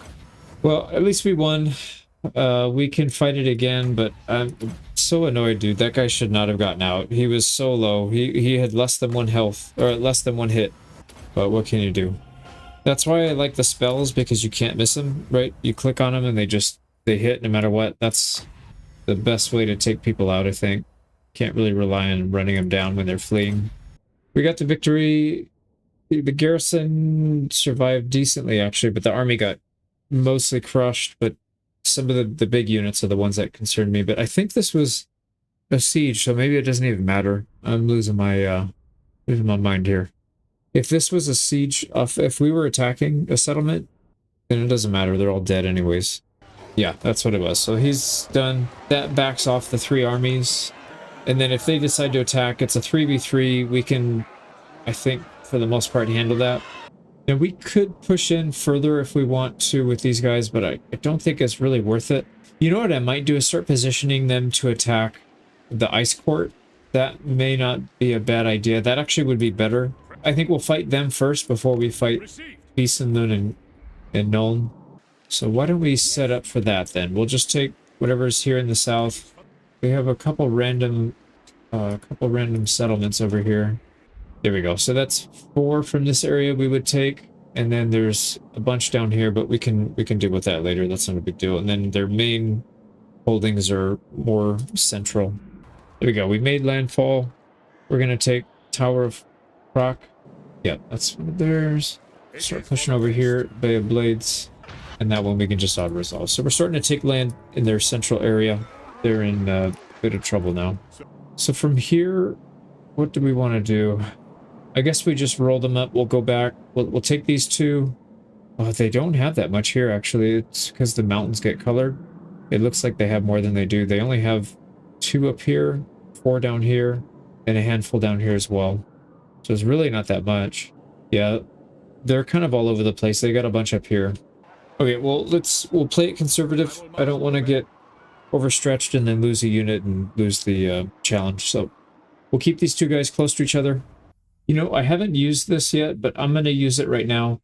Well, at least we won. We can fight it again, but I'm so annoyed, dude. That guy should not have gotten out. He was so low. He had less than 1 health, or less than 1 hit. But what can you do? That's why I like the spells, because you can't miss them, right? You click on them and they hit no matter what. That's the best way to take people out, I think. Can't really rely on running them down when they're fleeing. We got to victory. The garrison survived decently, actually, but the army got mostly crushed, but some of the big units are the ones that concerned me. But I think this was a siege, so maybe it doesn't even matter. I'm losing my mind here. If this was a siege, if we were attacking a settlement, then it doesn't matter. They're all dead anyways. Yeah, that's what it was. So he's done. That backs off the 3 armies. And then if they decide to attack, it's a 3v3. We can, I think, for the most part, handle that. Now, we could push in further if we want to with these guys, but I don't think it's really worth it. You know what I might do is start positioning them to attack the ice court. That may not be a bad idea. That actually would be better. I think we'll fight them first before we fight Beesenlund and Nuln. So why don't we set up for that then? We'll just take whatever's here in the south. We have a couple random settlements over here. There we go. So that's 4 from this area we would take, and then there's a bunch down here, but we can deal with that later. That's not a big deal. And then their main holdings are more central. There we go. We made landfall. We're gonna take Tower of Croc. Yeah, that's one of theirs. Start pushing over here, Bay of Blades, and that one we can just auto-resolve. So we're starting to take land in their central area. They're in a bit of trouble now. So from here, what do we want to do? I guess we just roll them up. We'll go back. We'll take these 2. Oh, they don't have that much here, actually. It's because the mountains get colored. It looks like they have more than they do. They only have 2 up here, 4 down here, and a handful down here as well. So it's really not that much. Yeah, they're kind of all over the place. They got a bunch up here. Okay, well, we'll play it conservative. I don't want to get overstretched and then lose a unit and lose the challenge. So we'll keep these 2 guys close to each other. You know, I haven't used this yet, but I'm going to use it right now.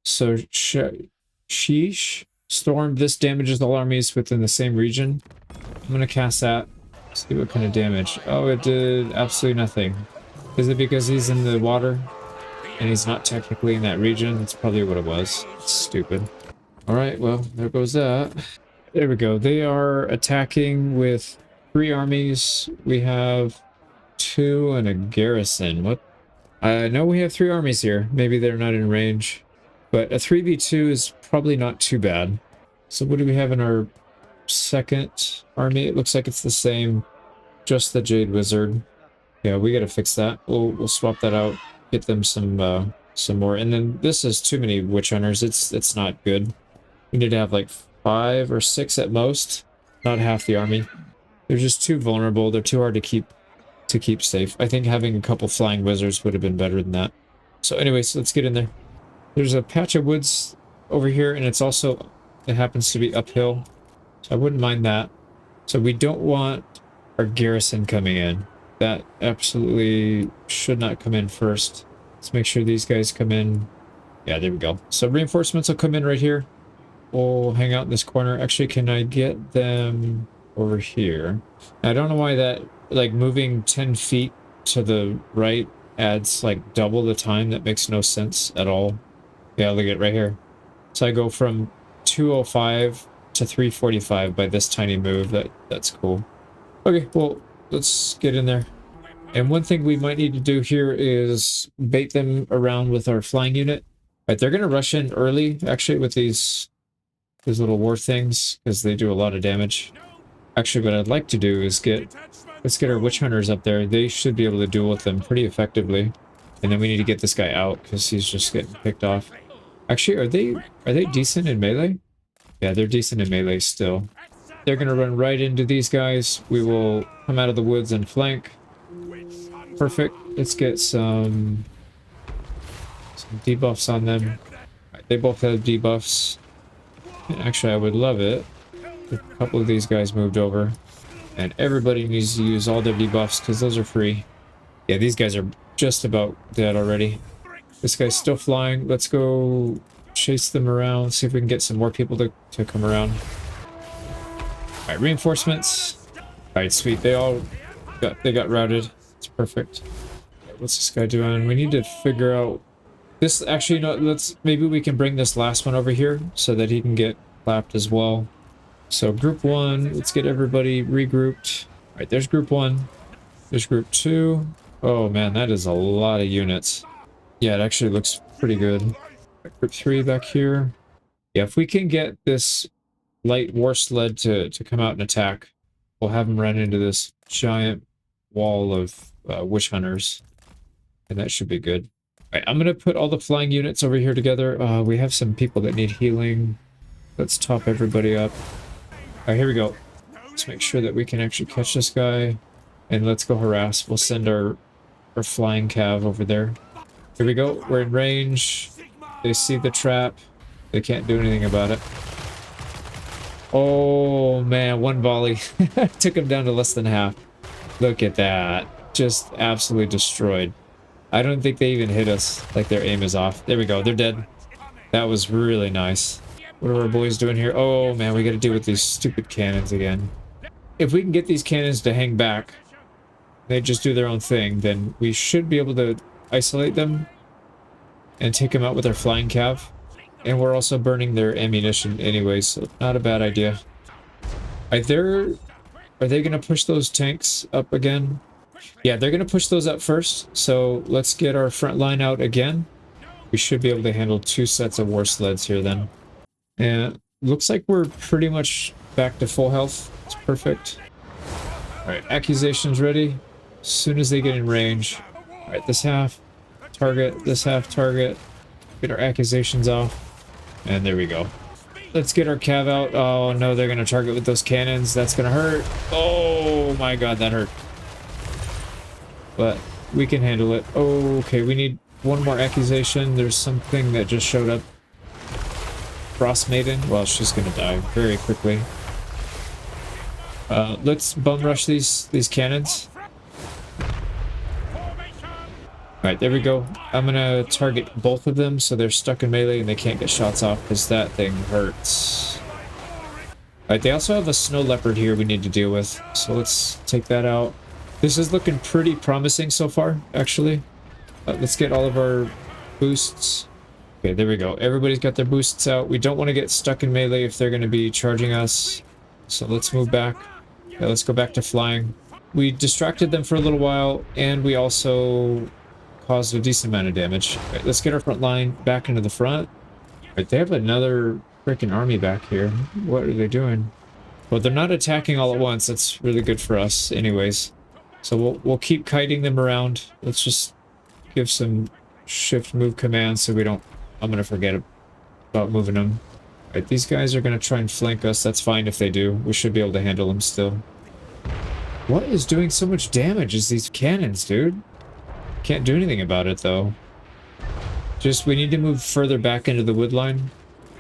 So Sheesh Storm. This damages all armies within the same region. I'm going to cast that. See what kind of damage. Oh, it did absolutely nothing. Is it because he's in the water and he's not technically in that region? That's probably what it was. It's stupid. Alright, well, there goes that. There we go. They are attacking with 3 armies. We have 2 and a garrison. What? I know we have 3 armies here. Maybe they're not in range. But a 3v2 is probably not too bad. So what do we have in our second army? It looks like it's the same. Just the Jade Wizard. Yeah, we gotta fix that. We'll swap that out. Get them some more. And then this is too many Witch Hunters. It's not good. We need to have like 5 or 6 at most. Not half the army. They're just too vulnerable. They're too hard to keep safe. I think having a couple flying wizards would have been better than that. So anyways, let's get in there. There's a patch of woods over here, and it happens to be uphill. So I wouldn't mind that. So we don't want our garrison coming in. That absolutely should not come in first. Let's make sure these guys come in. Yeah, there we go. So reinforcements will come in right here. We'll hang out in this corner. Actually, can I get them over here? I don't know why that, like, moving 10 feet to the right adds, like, double the time. That makes no sense at all. Yeah, look at it right here. So I go from 205 to 345 by this tiny move. That's cool. Okay, well, let's get in there. And one thing we might need to do here is bait them around with our flying unit. Right, they're going to rush in early, actually, with these little war things, because they do a lot of damage. Actually, what I'd like to do is let's get our witch hunters up there. They should be able to duel with them pretty effectively. And then we need to get this guy out, because he's just getting picked off. Actually, are they decent in melee? Yeah, they're decent in melee still. they're going to run right into these guys. We will come out of the woods and flank. Perfect. Let's get some debuffs on them. Right, they both have debuffs. And actually, I would love it if a couple of these guys moved over. And everybody needs to use all their debuffs because those are free. Yeah, these guys are just about dead already. This guy's still flying. Let's go chase them around, see if we can get some more people to come around. Alright, reinforcements. Alright, sweet. They got routed. It's perfect. What's this guy doing? We need to figure out this. Actually, no, maybe we can bring this last one over here so that he can get clapped as well. So group 1, let's get everybody regrouped. Alright, there's group 1. There's group 2. Oh man, that is a lot of units. Yeah, it actually looks pretty good. Group 3 back here. Yeah, if we can get this light war sled to come out and attack, we'll have them run into this giant wall of witch hunters. And that should be good. Alright, I'm going to put all the flying units over here together. We have some people that need healing. Let's top everybody up. Alright, here we go. Let's make sure that we can actually catch this guy. And let's go harass. We'll send our flying cav over there. Here we go. We're in range. They see the trap. They can't do anything about it. Oh, man. One volley. Took him down to less than half. Look at that. Just absolutely destroyed. I don't think they even hit us. Like, their aim is off. There we go. They're dead. That was really nice. What are our boys doing here? Oh, man. We got to deal with these stupid cannons again. If we can get these cannons to hang back, they just do their own thing, then we should be able to isolate them and take them out with our flying cav. And we're also burning their ammunition anyway, so not a bad idea. Are they going to push those tanks up again? Yeah, they're going to push those up first, so let's get our front line out again. We should be able to handle 2 sets of war sleds here then. And looks like we're pretty much back to full health. It's perfect. Alright, accusations ready. As soon as they get in range. Alright, this half target, this half target. Get our accusations off. And there we go. Let's get our cav out. Oh no, they're gonna target with those cannons. That's gonna hurt. Oh my god, that hurt. But we can handle it. Oh, okay, we need one more accusation. There's something that just showed up. Frost Maiden. Well, she's gonna die very quickly. Let's bum rush these cannons. Alright, there we go. I'm gonna target both of them so they're stuck in melee and they can't get shots off because that thing hurts. Alright, they also have a snow leopard here we need to deal with, so let's take that out. This is looking pretty promising so far, actually. Let's get all of our boosts. Okay, there we go. Everybody's got their boosts out. We don't want to get stuck in melee if they're going to be charging us. So let's move back. Yeah, let's go back to flying. We distracted them for a little while, and we also caused a decent amount of damage. Right, let's get our front line back into the front. Right, they have another freaking army back here. What are they doing? Well, they're not attacking all at once. That's really good for us anyways. So we'll keep kiting them around. Let's just give some shift move commands so we don't... I'm gonna forget about moving them. Right, these guys are gonna try and flank us. That's fine if they do. We should be able to handle them still. What is doing so much damage is these cannons, dude. Can't do anything about it, though. Just, we need to move further back into the wood line.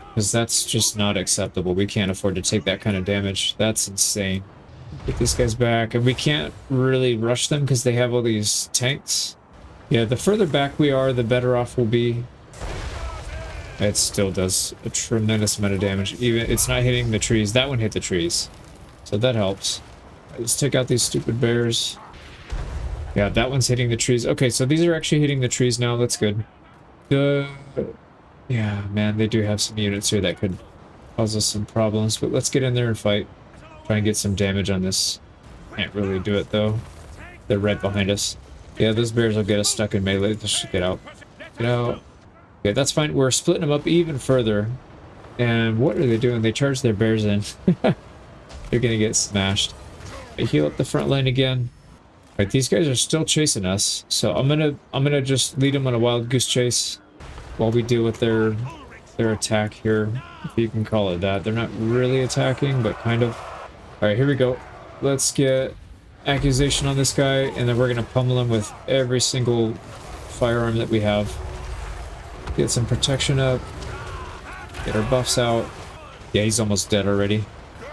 Because that's just not acceptable. We can't afford to take that kind of damage. That's insane. Get these guys back. And we can't really rush them because they have all these tanks. Yeah, the further back we are, the better off we'll be. It still does a tremendous amount of damage. Even it's not hitting the trees. That one hit the trees. So that helps. Let's take out these stupid bears. Yeah, that one's hitting the trees. Okay, so these are actually hitting the trees now. That's good. Yeah, man, they do have some units here that could cause us some problems. But let's get in there and fight. Try and get some damage on this. Can't really do it, though. They're right behind us. Yeah, those bears will get us stuck in melee. They should get out. Get out. Okay, that's fine. We're splitting them up even further. And what are they doing? They charge their bears in. They're gonna get smashed. They heal up the front line again. Right, these guys are still chasing us, so I'm gonna just lead them on a wild goose chase while we deal with their attack here, if you can call it that. They're not really attacking, but kind of. Alright, here we go. Let's get accusation on this guy, and then we're gonna pummel him with every single firearm that we have. Get some protection up. Get our buffs out. Yeah, he's almost dead already.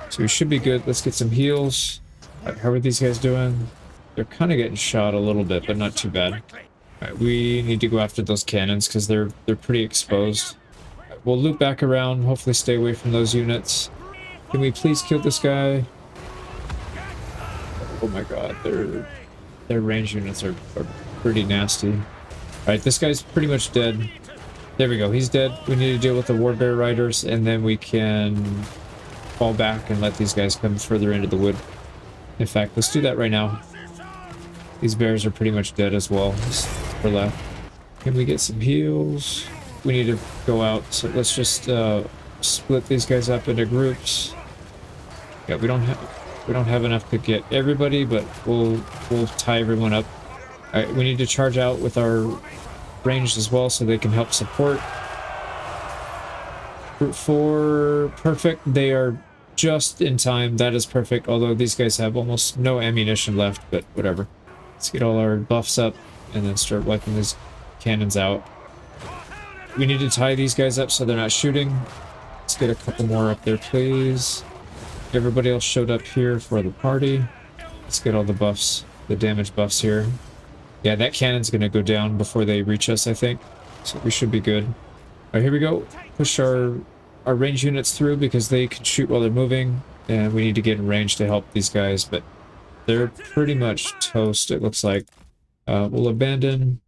So we should be good. Let's get some heals. Alright, how are these guys doing? They're kind of getting shot a little bit, but not too bad. Alright, we need to go after those cannons because they're pretty exposed. Right, we'll loop back around, hopefully stay away from those units. Can we please kill this guy? Oh my god, their range units are pretty nasty. Alright, this guy's pretty much dead. There we go, he's dead. We need to deal with the Warbear Riders, and then we can fall back and let these guys come further into the wood. In fact, let's do that right now. These bears are pretty much dead as well. Just for left. Can we get some heals? We need to go out, so let's just split these guys up into groups. Yeah, we don't have enough to get everybody, but we'll tie everyone up. All right, we need to charge out with our ranged as well so they can help support. Group 4, perfect. They are just in time. That is perfect, although these guys have almost no ammunition left, but whatever. Let's get all our buffs up and then start wiping these cannons out. We need to tie these guys up so they're not shooting. Let's get a couple more up there, please. Everybody else showed up here for the party. Let's get all the buffs, the damage buffs here. Yeah, that cannon's gonna go down before they reach us, I think. So we should be good. All right, here we go. Push our range units through because they can shoot while they're moving, and we need to get in range to help these guys, but they're pretty much toast, it looks like. We'll abandon.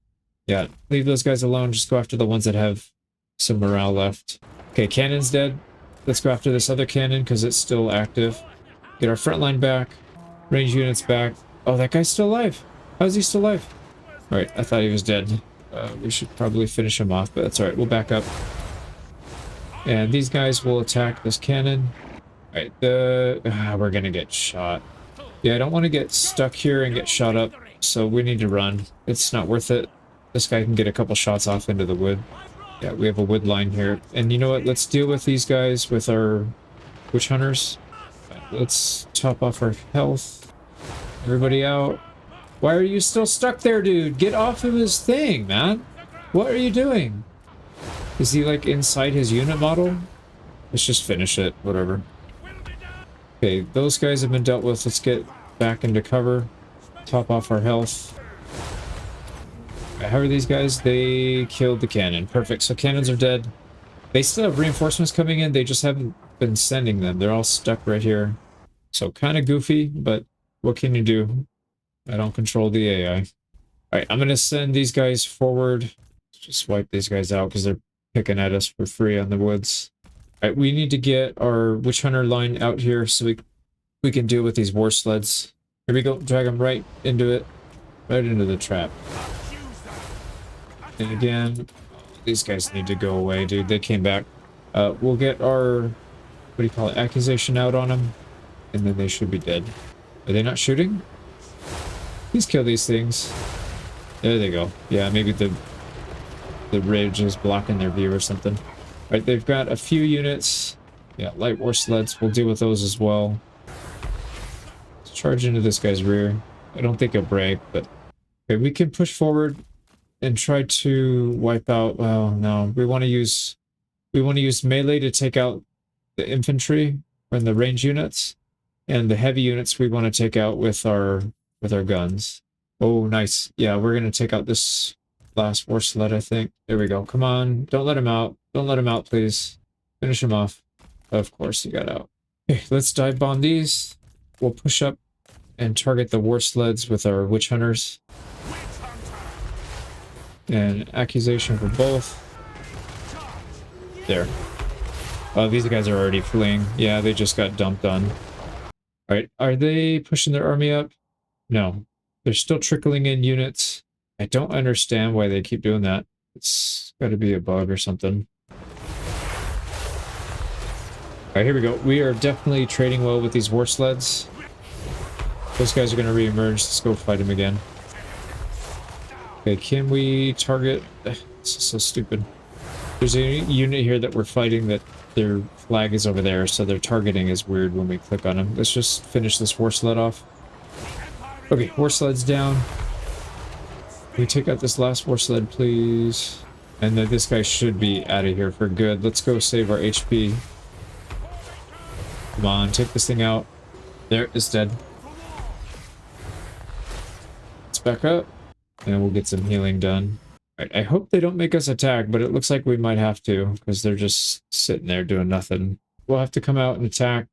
Yeah, leave those guys alone. Just go after the ones that have some morale left. Okay, cannon's dead. Let's go after this other cannon because it's still active. Get our front line back. Range units back. Oh, that guy's still alive. How is he still alive? Alright, I thought he was dead. We should probably finish him off, but that's alright. We'll back up. And these guys will attack this cannon. Alright, we're gonna get shot. Yeah, I don't want to get stuck here and get shot up, so we need to run. It's not worth it. This guy can get a couple shots off into the wood. Yeah, we have a wood line here. And you know what? Let's deal with these guys with our witch hunters. Let's top off our health. Everybody out. Why are you still stuck there, dude? Get off of his thing, man. What are you doing? Is he like inside his unit model? Let's just finish it. Whatever. Okay, those guys have been dealt with. Let's get back into cover. Top off our health. How are these guys? They killed the cannon. Perfect. So cannons are dead. They still have reinforcements coming in. They just haven't been sending them. They're all stuck right here. So kind of goofy, but what can you do? I don't control the AI. Alright, I'm going to send these guys forward. Just wipe these guys out because they're picking at us for free on the woods. Alright, we need to get our witch hunter line out here so we can deal with these war sleds. Here we go. Drag them right into it. Right into the trap. And again, these guys need to go away, dude. They came back. We'll get our, what do you call it, accusation out on them, and then they should be dead. Are they not shooting? Please kill these things. There they go. Yeah, maybe the ridge is blocking their view or something. Alright, they've got a few units. Yeah, light war sleds. We'll deal with those as well. Let's charge into this guy's rear. I don't think he'll break, but okay, we can push forward and try to wipe out. Well, no, we want to use melee to take out the infantry and the range units, and the heavy units we want to take out with our guns. Oh, nice. Yeah, we're gonna take out this last war sled, I think. There we go. Come on, don't let him out. Don't let him out, please. Finish him off. Of course, he got out. Okay, let's dive bomb these. We'll push up and target the war sleds with our witch hunters. And accusation for both. There. Oh, these guys are already fleeing. Yeah, they just got dumped on. Alright, are they pushing their army up? No. They're still trickling in units. I don't understand why they keep doing that. It's gotta be a bug or something. Alright, here we go. We are definitely trading well with these war sleds. Those guys are gonna re-emerge. Let's go fight them again. Okay, can we target... This is so stupid. There's a unit here that we're fighting that their flag is over there, so their targeting is weird when we click on them. Let's just finish this war sled off. Okay, war sled's down. Can we take out this last war sled, please? And then this guy should be out of here for good. Let's go save our HP. Come on, take this thing out. There, it's dead. Let's back up, and we'll get some healing done. I hope they don't make us attack, but it looks like we might have to, because they're just sitting there doing nothing. We'll have to come out and attack.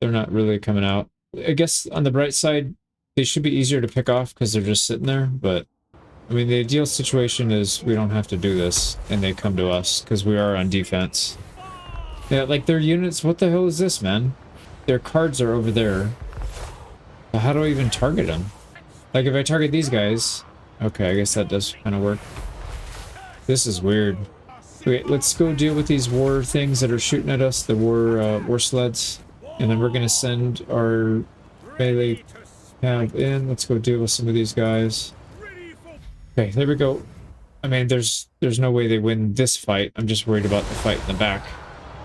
They're not really coming out. I guess on the bright side, they should be easier to pick off because they're just sitting there, but I mean, the ideal situation is we don't have to do this, and they come to us, because we are on defense. Yeah, like their units, what the hell is this, man? Their cards are over there. How do I even target them? Like if I target these guys, okay, I guess that does kind of work. This is weird. Okay, let's go deal with these war things that are shooting at us, the war sleds. And then we're gonna send our melee cav in. Let's go deal with some of these guys. Okay, there we go. I mean, there's no way they win this fight. I'm just worried about the fight in the back.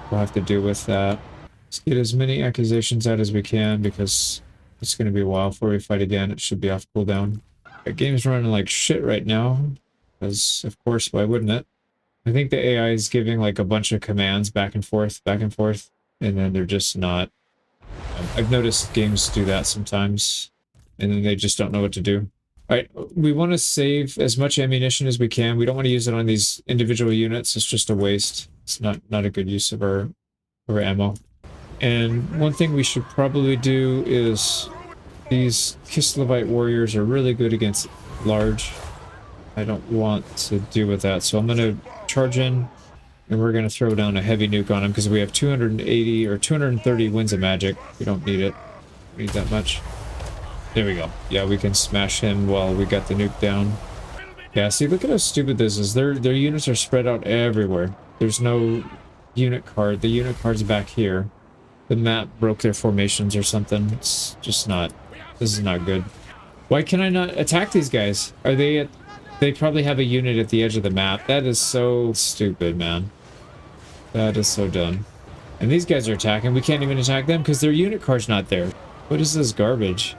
We'll have to deal with that. Let's get as many accusations out as we can, because it's gonna be a while before we fight again. It should be off cooldown. The game's running like shit right now. Because, of course, why wouldn't it? I think the AI is giving, like, a bunch of commands back and forth, and then they're just not... I've noticed games do that sometimes, and then they just don't know what to do. Alright, we want to save as much ammunition as we can. We don't want to use it on these individual units. It's just a waste. It's not a good use of our ammo. And one thing we should probably do is... These Kislevite warriors are really good against large... I don't want to deal with that, so I'm going to charge in, and we're going to throw down a heavy nuke on him, because we have 280 or 230 winds of magic. We don't need it. We need that much. There we go. Yeah, we can smash him while we got the nuke down. Yeah, see, look at how stupid this is. Their units are spread out everywhere. There's no unit card. The unit card's back here. The map broke their formations or something. It's just not... This is not good. Why can I not attack these guys? Are they at... They probably have a unit at the edge of the map. That is so stupid, man. That is so dumb. And these guys are attacking. We can't even attack them because their unit card's not there. What is this garbage?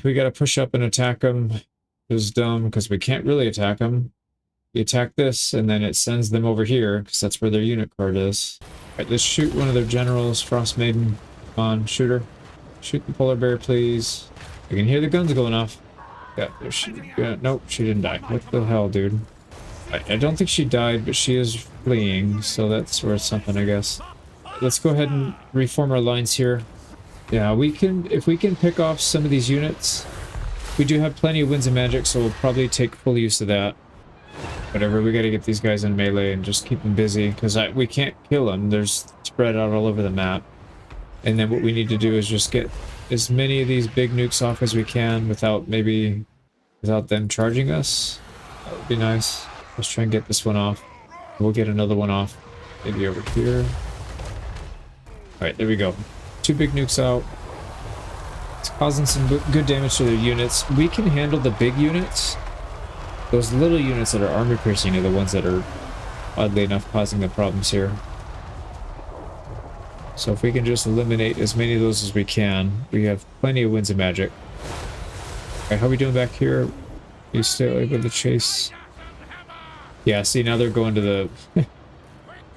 We gotta push up and attack them. It was dumb because we can't really attack them. We attack this and then it sends them over here because that's where their unit card is. Alright, let's shoot one of their generals. Frost Maiden. Come on, shoot her. Shoot the polar bear, please. I can hear the guns going off. Yeah, nope, she didn't die. What the hell, dude? I don't think she died, but she is fleeing, so that's worth something, I guess. Let's go ahead and reform our lines here. Yeah, we can, if we can pick off some of these units. We do have plenty of winds of magic, so we'll probably take full use of that. Whatever, we gotta get these guys in melee and just keep them busy, because we can't kill them. They're spread out all over the map. And then what we need to do is just get as many of these big nukes off as we can without them charging us. That would be nice. Let's try and get this one off. We'll get another one off. Maybe over here. Alright, there we go. 2 big nukes out. It's causing some good damage to their units. We can handle the big units. Those little units that are armor piercing are the ones that are, oddly enough, causing the problems here. So if we can just eliminate as many of those as we can, we have plenty of winds of magic. Alright, how are we doing back here? Are you still able to chase? Yeah, see, now they're going to the...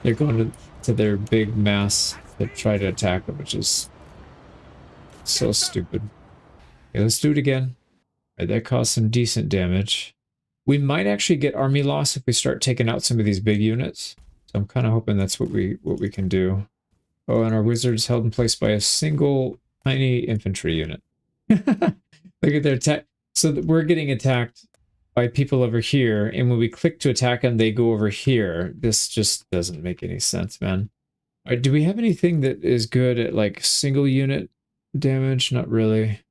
they're going to their big mass that try to attack them, which is so stupid. Okay, let's do it again. Alright, that caused some decent damage. We might actually get army loss if we start taking out some of these big units. So I'm kind of hoping that's what we can do. Oh, and our wizard is held in place by a single tiny infantry unit. Look at their attack. So we're getting attacked by people over here, and when we click to attack them, they go over here. This just doesn't make any sense, man. All right, do we have anything that is good at, like, single unit damage? Not really.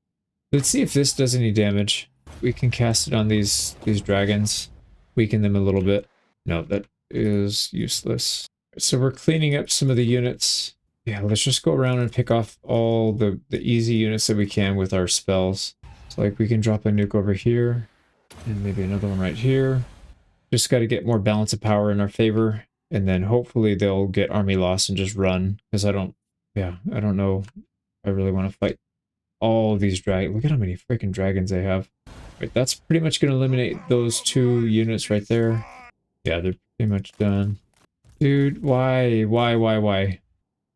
Let's see if this does any damage. We can cast it on these dragons. Weaken them a little bit. No, that is useless. So we're cleaning up some of the units. Yeah, let's just go around and pick off all the easy units that we can with our spells. So, like, we can drop a nuke over here, and maybe another one right here. Just got to get more balance of power in our favor. And then hopefully they'll get army loss and just run. Because I don't know. I really want to fight all of these dragons. Look at how many freaking dragons they have. Right, that's pretty much going to eliminate those 2 units right there. Yeah, they're pretty much done. Dude, why? Why?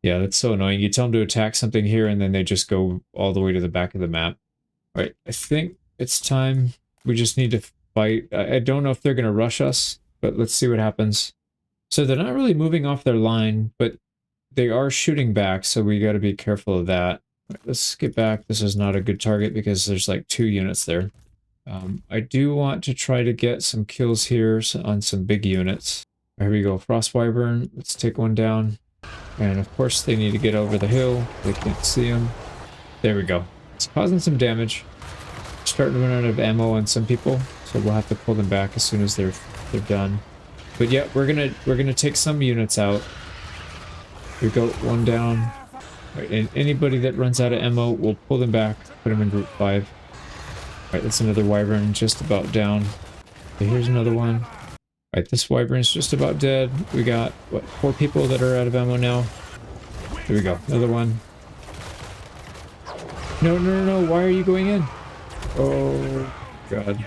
Yeah, that's so annoying. You tell them to attack something here and then they just go all the way to the back of the map. All right, I think it's time. We just need to fight. I don't know if they're going to rush us, but let's see what happens. So they're not really moving off their line, but they are shooting back, so we got to be careful of that. Right, let's get back. This is not a good target because there's like 2 units there. I do want to try to get some kills here on some big units. Here we go, Frost Wyvern. Let's take one down. And of course they need to get over the hill. They can't see him. There we go. It's causing some damage. Starting to run out of ammo on some people, so we'll have to pull them back as soon as they're done. But yeah, we're gonna take some units out. We go one down. Right, and anybody that runs out of ammo, we'll pull them back, put them in group 5. Right, that's another Wyvern just about down. Okay, here's another one. Right, this Wyvern's just about dead. We got, what, 4 people that are out of ammo now. Here we go, another one. No, why are you going in? Oh, God.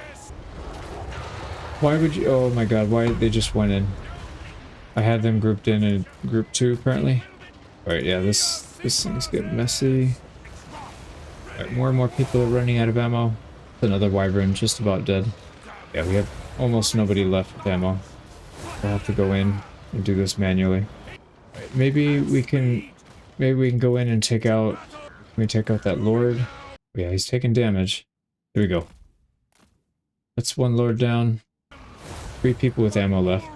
Why would you, oh my God, why, they just went in. I had them grouped in group 2, apparently. Alright, yeah, this thing's getting messy. Alright, more and more people are running out of ammo. Another Wyvern just about dead. Yeah, we have almost nobody left with ammo. We'll have to go in and do this manually. Right, maybe we can go in and take out, can we take out that Lord? Yeah, he's taking damage. Here we go. That's 1 Lord down. 3 people with ammo left.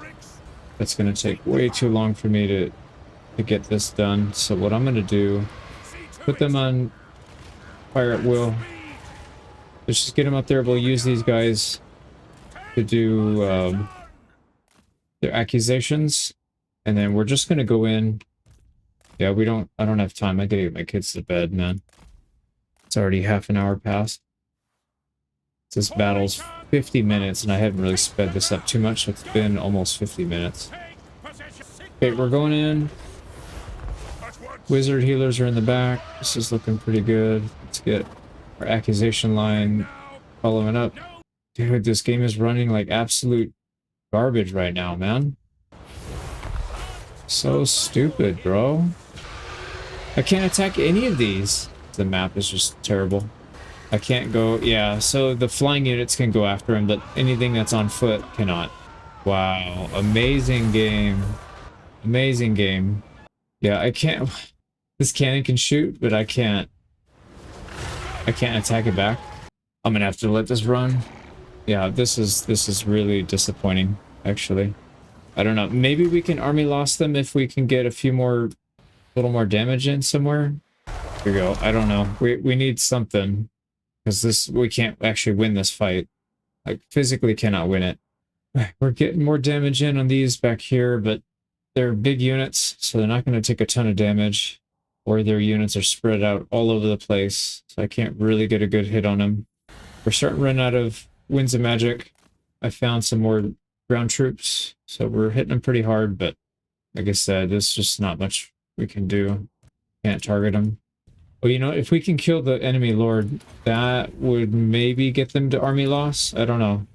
That's gonna take way too long for me to get this done. So what I'm gonna do, put them on fire at will. Let's just get them up there. We'll use these guys to do their accusations, and then we're just gonna go in. Yeah, I don't have time. I gotta get my kids to bed, man. It's already half an hour past. This battle's 50 minutes, and I haven't really sped this up too much, so it's been almost 50 minutes. Okay, we're going in. Wizard healers are in the back. This is looking pretty good. Let's get our accusation line following up. Dude, this game is running like absolute garbage right now, man. So stupid, bro. I can't attack any of these. The map is just terrible. I can't go, yeah, so the flying units can go after him, but anything that's on foot cannot. Wow, amazing game. Amazing game. Yeah, I can't, this cannon can shoot, but I can't attack it back. I'm gonna have to let this run. Yeah, this is really disappointing, actually. I don't know, maybe we can army loss them if we can get a little more damage in somewhere. Here we go, I don't know, we need something. Because we can't actually win this fight. Like, physically cannot win it. We're getting more damage in on these back here, but they're big units, so they're not going to take a ton of damage. Or their units are spread out all over the place, so I can't really get a good hit on them. We're starting to run out of Winds of Magic. I found some more ground troops, so we're hitting them pretty hard, but like I said, there's just not much we can do. Can't target them. Well, you know, if we can kill the enemy lord, that would maybe get them to army loss. I don't know.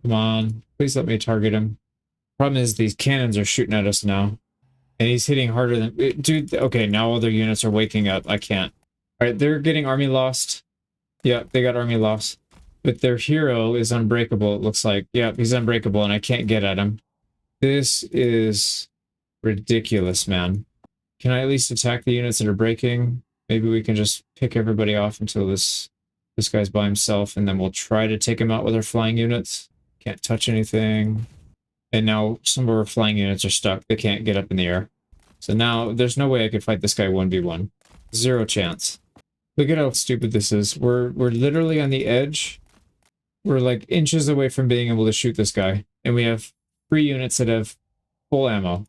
Come on, please let me target him. Problem is these cannons are shooting at us now. And he's hitting harder than... Dude, okay, now all their units are waking up. I can't. Alright, they're getting army lost. Yeah, they got army lost. But their hero is unbreakable, it looks like. Yeah, he's unbreakable and I can't get at him. This is ridiculous, man. Can I at least attack the units that are breaking? Maybe we can just pick everybody off until this guy's by himself, and then we'll try to take him out with our flying units. Can't touch anything. And now some of our flying units are stuck. They can't get up in the air. So now there's no way I could fight this guy 1v1. Zero chance. Look at how stupid this is. We're literally on the edge. We're like inches away from being able to shoot this guy. And we have 3 units that have full ammo.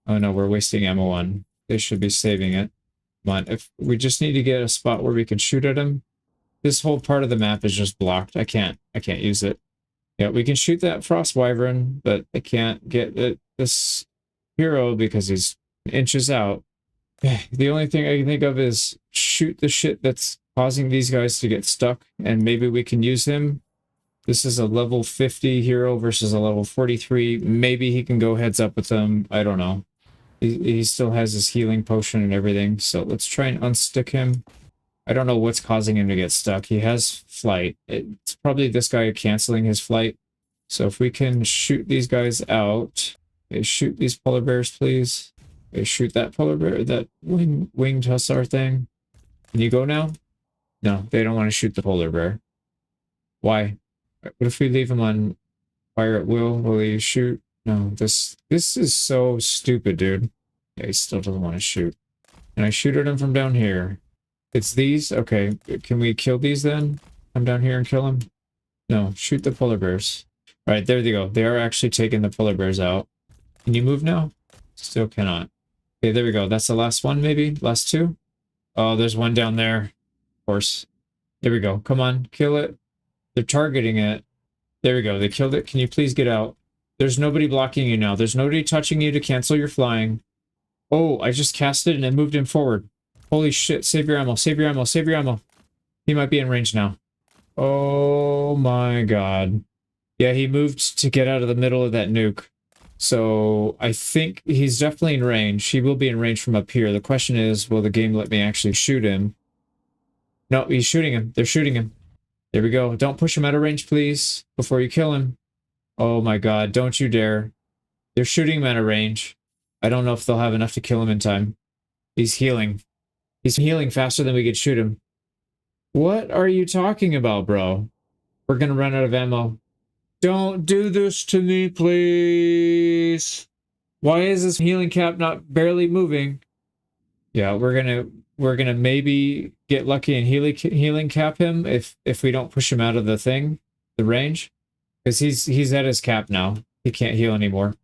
Oh no, we're wasting ammo on. They should be saving it. Come on, if we just need to get a spot where we can shoot at him. This whole part of the map is just blocked. I can't use it. Yeah, we can shoot that Frost Wyvern, but I can't get it. This hero because he's inches out. The only thing I can think of is shoot the shit that's causing these guys to get stuck, and maybe we can use him. This is a level 50 hero versus a level 43. Maybe he can go heads up with them. I don't know. He still has his healing potion and everything, so let's try and unstick him. I don't know what's causing him to get stuck. He has flight. It's probably this guy canceling his flight. So if we can shoot these guys out. Okay, shoot these polar bears, please. Okay, shoot that polar bear, that winged hussar thing. Can you go now? No, they don't want to shoot the polar bear. Why? What if we leave him on fire at will? Will he shoot? No, this is so stupid, dude. Yeah, he still doesn't want to shoot. And I shoot at him from down here. It's these? Okay, can we kill these then? Come down here and kill them? No, shoot the polar bears. All right, there they go. They are actually taking the polar bears out. Can you move now? Still cannot. Okay, there we go. That's the last one, maybe? Last two? Oh, there's one down there. Of course. There we go. Come on, kill it. They're targeting it. There we go. They killed it. Can you please get out? There's nobody blocking you now. There's nobody touching you to cancel your flying. Oh, I just cast it and it moved him forward. Holy shit. Save your ammo. Save your ammo. Save your ammo. He might be in range now. Oh my god. Yeah, he moved to get out of the middle of that nuke. So I think he's definitely in range. He will be in range from up here. The question is, will the game let me actually shoot him? No, he's shooting him. They're shooting him. There we go. Don't push him out of range, please, before you kill him. Oh my god, don't you dare. They're shooting him out of range. I don't know if they'll have enough to kill him in time. He's healing. He's healing faster than we could shoot him. What are you talking about, bro? We're gonna run out of ammo. Don't do this to me, please. Why is this healing cap not barely moving? Yeah, we're gonna maybe get lucky and healing cap him if we don't push him out of the thing, the range, because he's at his cap now. He can't heal anymore.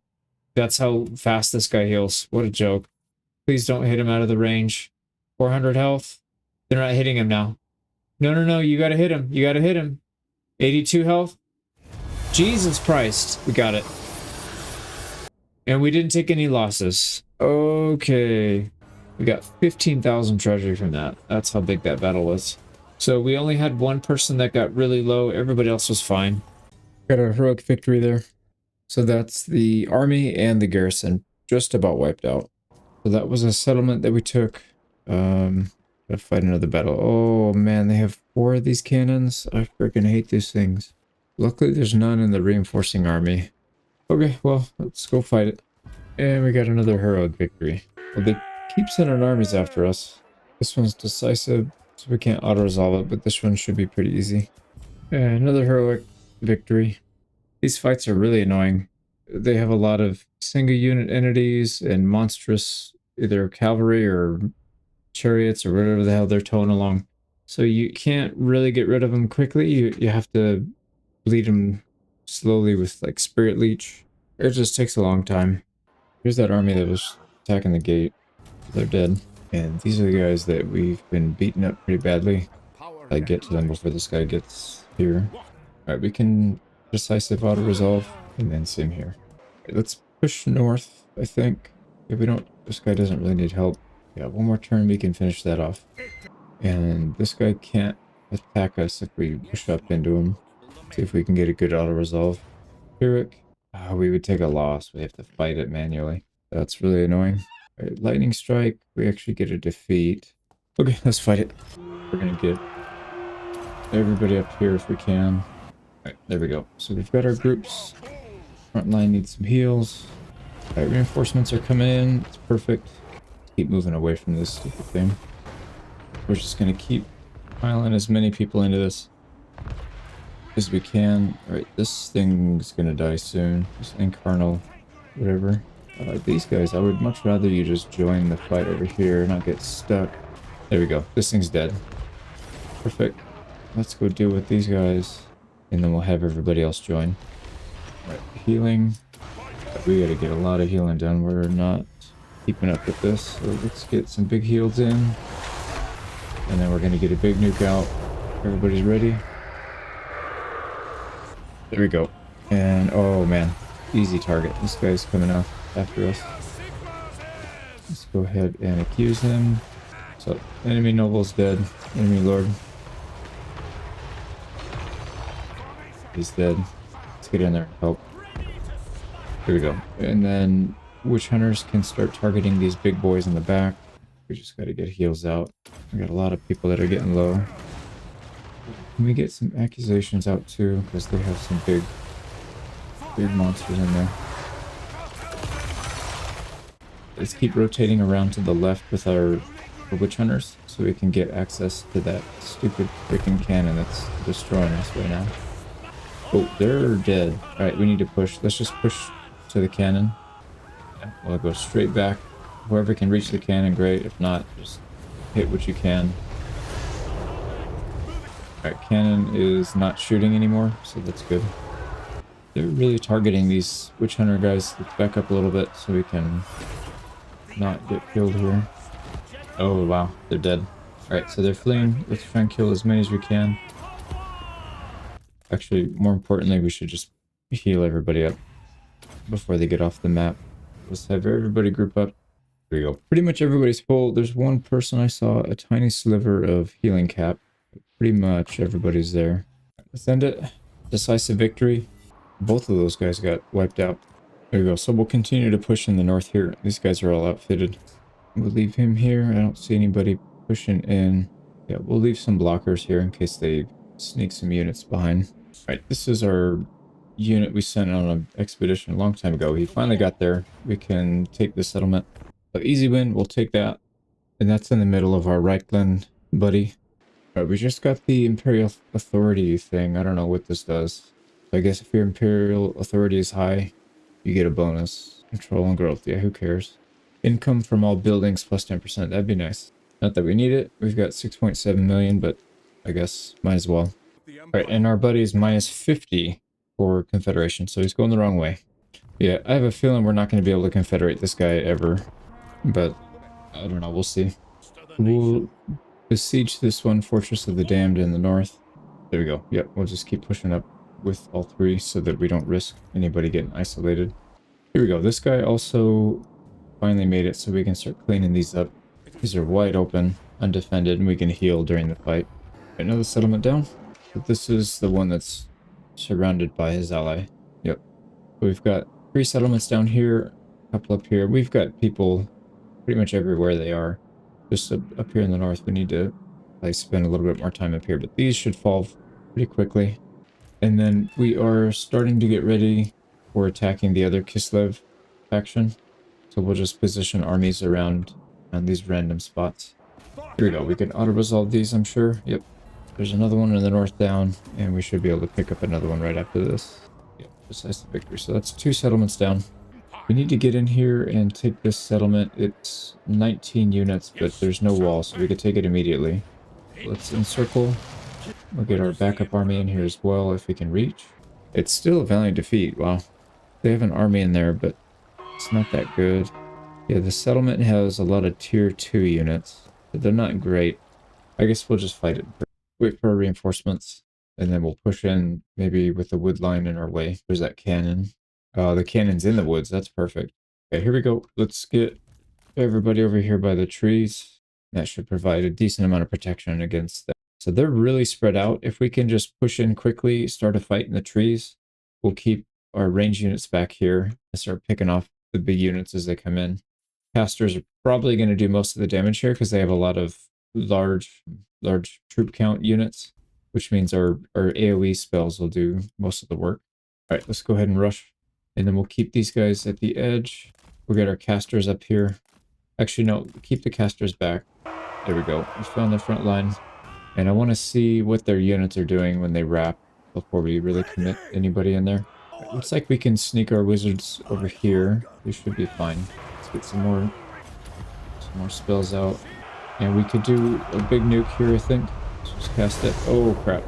That's how fast this guy heals. What a joke. Please don't hit him out of the range. 400 health. They're not hitting him now. No, you gotta hit him. You gotta hit him. 82 health. Jesus Christ. We got it. And we didn't take any losses. Okay. We got 15,000 treasure from that. That's how big that battle was. So we only had one person that got really low. Everybody else was fine. Got a heroic victory there. So that's the army and the garrison just about wiped out. So that was a settlement that we took. Gotta fight another battle. Oh man, they have 4 of these cannons. I freaking hate these things. Luckily there's none in the reinforcing army. Okay, well, let's go fight it. And we got another heroic victory. Well, they keep sending armies after us. This one's decisive, so we can't auto-resolve it, but this one should be pretty easy. And another heroic victory. These fights are really annoying. They have a lot of single unit entities and monstrous either cavalry or chariots or whatever the hell they're towing along. So you can't really get rid of them quickly. You have to bleed them slowly with like spirit leech. It just takes a long time. Here's that army that was attacking the gate. They're dead. And these are the guys that we've been beating up pretty badly. I get to them before this guy gets here. Alright, we can decisive auto-resolve and then same here. Right, let's push north, I think. If we don't, this guy doesn't really need help. Yeah, one more turn we can finish that off. And this guy can't attack us if we push up into him. See if we can get a good auto-resolve. Pyrrhic. We would take a loss. We have to fight it manually. That's really annoying. Right, lightning strike. We actually get a defeat. Okay, let's fight it. We're gonna get everybody up here if we can. Alright, there we go. So we've got our groups. Front line needs some heals. Alright, reinforcements are coming in. It's perfect. Keep moving away from this stupid thing. We're just gonna keep piling as many people into this as we can. Alright, this thing's gonna die soon. This incarnal, whatever. These guys, I would much rather you just join the fight over here, not get stuck. There we go. This thing's dead. Perfect. Let's go deal with these guys, and then we'll have everybody else join. Alright, healing. We gotta get a lot of healing done. We're not keeping up with this, so let's get some big heals in. And then we're gonna get a big nuke out. Everybody's ready. There we go. And oh man, easy target. This guy's coming up after us. Let's go ahead and accuse him. So, enemy noble's dead. Enemy lord. He's dead. Let's get in there and help. Here we go. And then witch hunters can start targeting these big boys in the back. We just got to get heals out. We got a lot of people that are getting low. Can we get some accusations out too? Because they have some big monsters in there. Let's keep rotating around to the left with our witch hunters so we can get access to that stupid freaking cannon that's destroying us right now. Oh, they're dead. Alright, we need to push. Let's just push to the cannon. We'll go straight back. Whoever can reach the cannon, great. If not, just hit what you can. Alright, cannon is not shooting anymore, so that's good. They're really targeting these witch hunter guys. Let's back up a little bit so we can not get killed here. Oh wow, they're dead. Alright, so they're fleeing. Let's try and kill as many as we can. Actually, more importantly, we should just heal everybody up before they get off the map. Let's have everybody group up. There we go. Pretty much everybody's full. There's one person I saw a tiny sliver of healing cap. Pretty much everybody's there. Let's end it. Decisive victory. Both of those guys got wiped out. There we go. So we'll continue to push in the north here. These guys are all outfitted. We'll leave him here. I don't see anybody pushing in. Yeah, we'll leave some blockers here in case they sneak some units behind. Alright, this is our unit we sent on an expedition a long time ago. He finally got there. We can take the settlement. Easy win, we'll take that. And that's in the middle of our Reichland buddy. Alright, we just got the Imperial Authority thing. I don't know what this does. So I guess if your Imperial Authority is high, you get a bonus. Control and growth, yeah, who cares? Income from all buildings plus 10%, that'd be nice. Not that we need it. We've got 6.7 million, but I guess might as well. Alright, and our buddy is minus 50 for Confederation, so he's going the wrong way. Yeah, I have a feeling we're not going to be able to confederate this guy ever. But, I don't know, we'll see. We'll besiege this one, Fortress of the Damned in the north. There we go. Yep, we'll just keep pushing up with all three so that we don't risk anybody getting isolated. Here we go. This guy also finally made it so we can start cleaning these up. These are wide open, undefended, and we can heal during the fight. Another settlement down. But this is the one that's surrounded by his ally. Yep. We've got 3 settlements down here, a couple up here. We've got people pretty much everywhere they are. Just up here in the north, we need to spend a little bit more time up here, but these should fall pretty quickly. And then we are starting to get ready for attacking the other Kislev faction. So we'll just position armies around these random spots. Here we go. We can auto-resolve these, I'm sure. Yep. There's another one in the north down, and we should be able to pick up another one right after this. Yep, decisive victory. So that's 2 settlements down. We need to get in here and take this settlement. It's 19 units, but there's no wall, so we could take it immediately. Let's encircle. We'll get our backup army in here as well if we can reach. It's still a valiant defeat. Wow. They have an army in there, but it's not that good. Yeah, the settlement has a lot of tier 2 units, but they're not great. I guess we'll just fight it. Wait for our reinforcements, and then we'll push in maybe with the wood line in our way. There's that cannon. The cannon's in the woods. That's perfect. Okay, here we go. Let's get everybody over here by the trees. That should provide a decent amount of protection against that. So they're really spread out. If we can just push in quickly, start a fight in the trees, we'll keep our range units back here and start picking off the big units as they come in. Casters are probably going to do most of the damage here because they have a lot of large troop count units, which means our AoE spells will do most of the work. All right, let's go ahead and rush. And then we'll keep these guys at the edge. We'll get our casters up here. Actually, no, keep the casters back. There we go. We found the front line. And I want to see what their units are doing when they wrap before we really commit anybody in there. It looks like we can sneak our wizards over here. We should be fine. Let's get some more spells out. And we could do a big nuke here, I think. Let's just cast it. Oh, crap.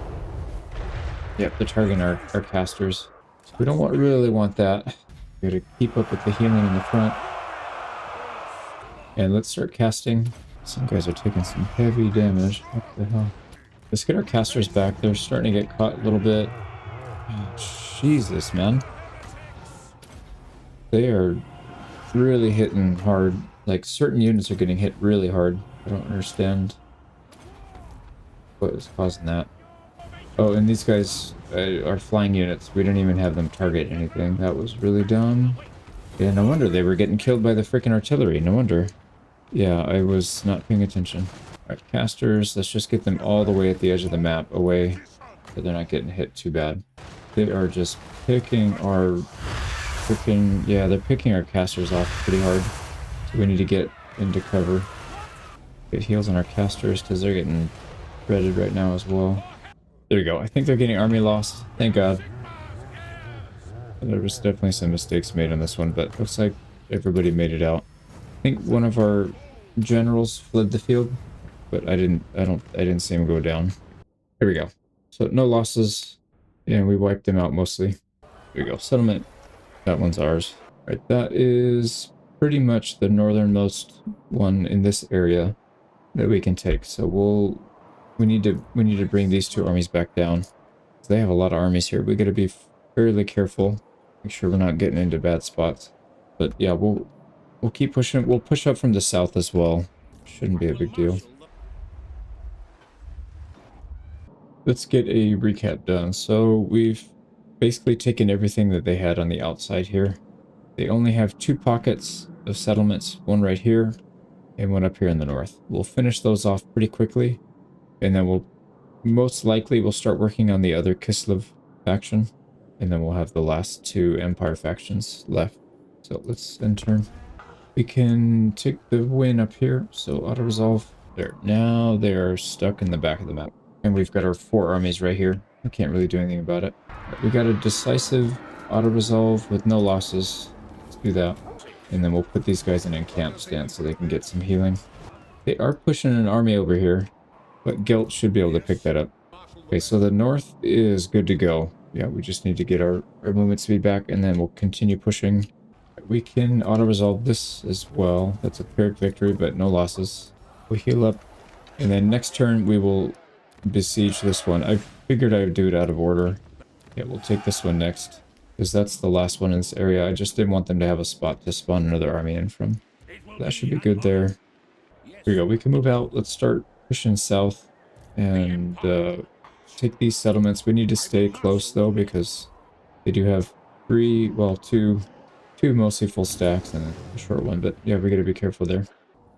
Yep, they're targeting our casters. So we don't really want that. We gotta keep up with the healing in the front. And let's start casting. Some guys are taking some heavy damage. What the hell? Let's get our casters back. They're starting to get caught a little bit. Oh, Jesus, man. They are really hitting hard. Like, certain units are getting hit really hard. I don't understand what is causing that. Oh, and these guys are flying units. We didn't even have them target anything. That was really dumb. Yeah, no wonder they were getting killed by the freaking artillery. No wonder. Yeah, I was not paying attention. Alright, casters. Let's just get them all the way at the edge of the map away so they're not getting hit too bad. They are just picking our freaking... Yeah, they're picking our casters off pretty hard. So we need to get into cover. Get heals on our casters because they're getting shredded right now as well. There you go. I think they're getting army lost. Thank God. There was definitely some mistakes made on this one, but looks like everybody made it out. I think one of our generals fled the field, but I didn't see him go down. Here we go. So no losses. Yeah, we wiped them out mostly. There we go. Settlement. That one's ours. All right, that is pretty much the northernmost one in this area that we can take. So we need to bring these two armies back down. So they have a lot of armies here. We got to be fairly careful. Make sure we're not getting into bad spots. But yeah, we'll keep pushing. We'll push up from the south as well. Shouldn't be a big deal. Let's get a recap done. So we've basically taken everything that they had on the outside here. They only have 2 pockets of settlements, one right here and one up here in the north. We'll finish those off pretty quickly, and then we'll most likely start working on the other Kislev faction, and then we'll have the last 2 Empire factions left. So let's end turn. We can take the win up here. So auto-resolve. There. Now they're stuck in the back of the map. And we've got our 4 armies right here. I can't really do anything about it. We got a decisive auto-resolve with no losses. Let's do that. And then we'll put these guys in camp stance so they can get some healing. They are pushing an army over here, but Gelt should be able to pick that up. Okay, so the north is good to go. Yeah, we just need to get our movement speed back, and then we'll continue pushing. We can auto-resolve this as well. That's a pyrrhic victory, but no losses. We'll heal up, and then next turn we will besiege this one. I figured I would do it out of order. Yeah, we'll take this one next, because that's the last one in this area. I just didn't want them to have a spot to spawn another army in from. That should be good there. Here we go. We can move out. Let's start pushing south and take these settlements. We need to stay close though, because they do have two mostly full stacks and a short one. But yeah, we got to be careful there.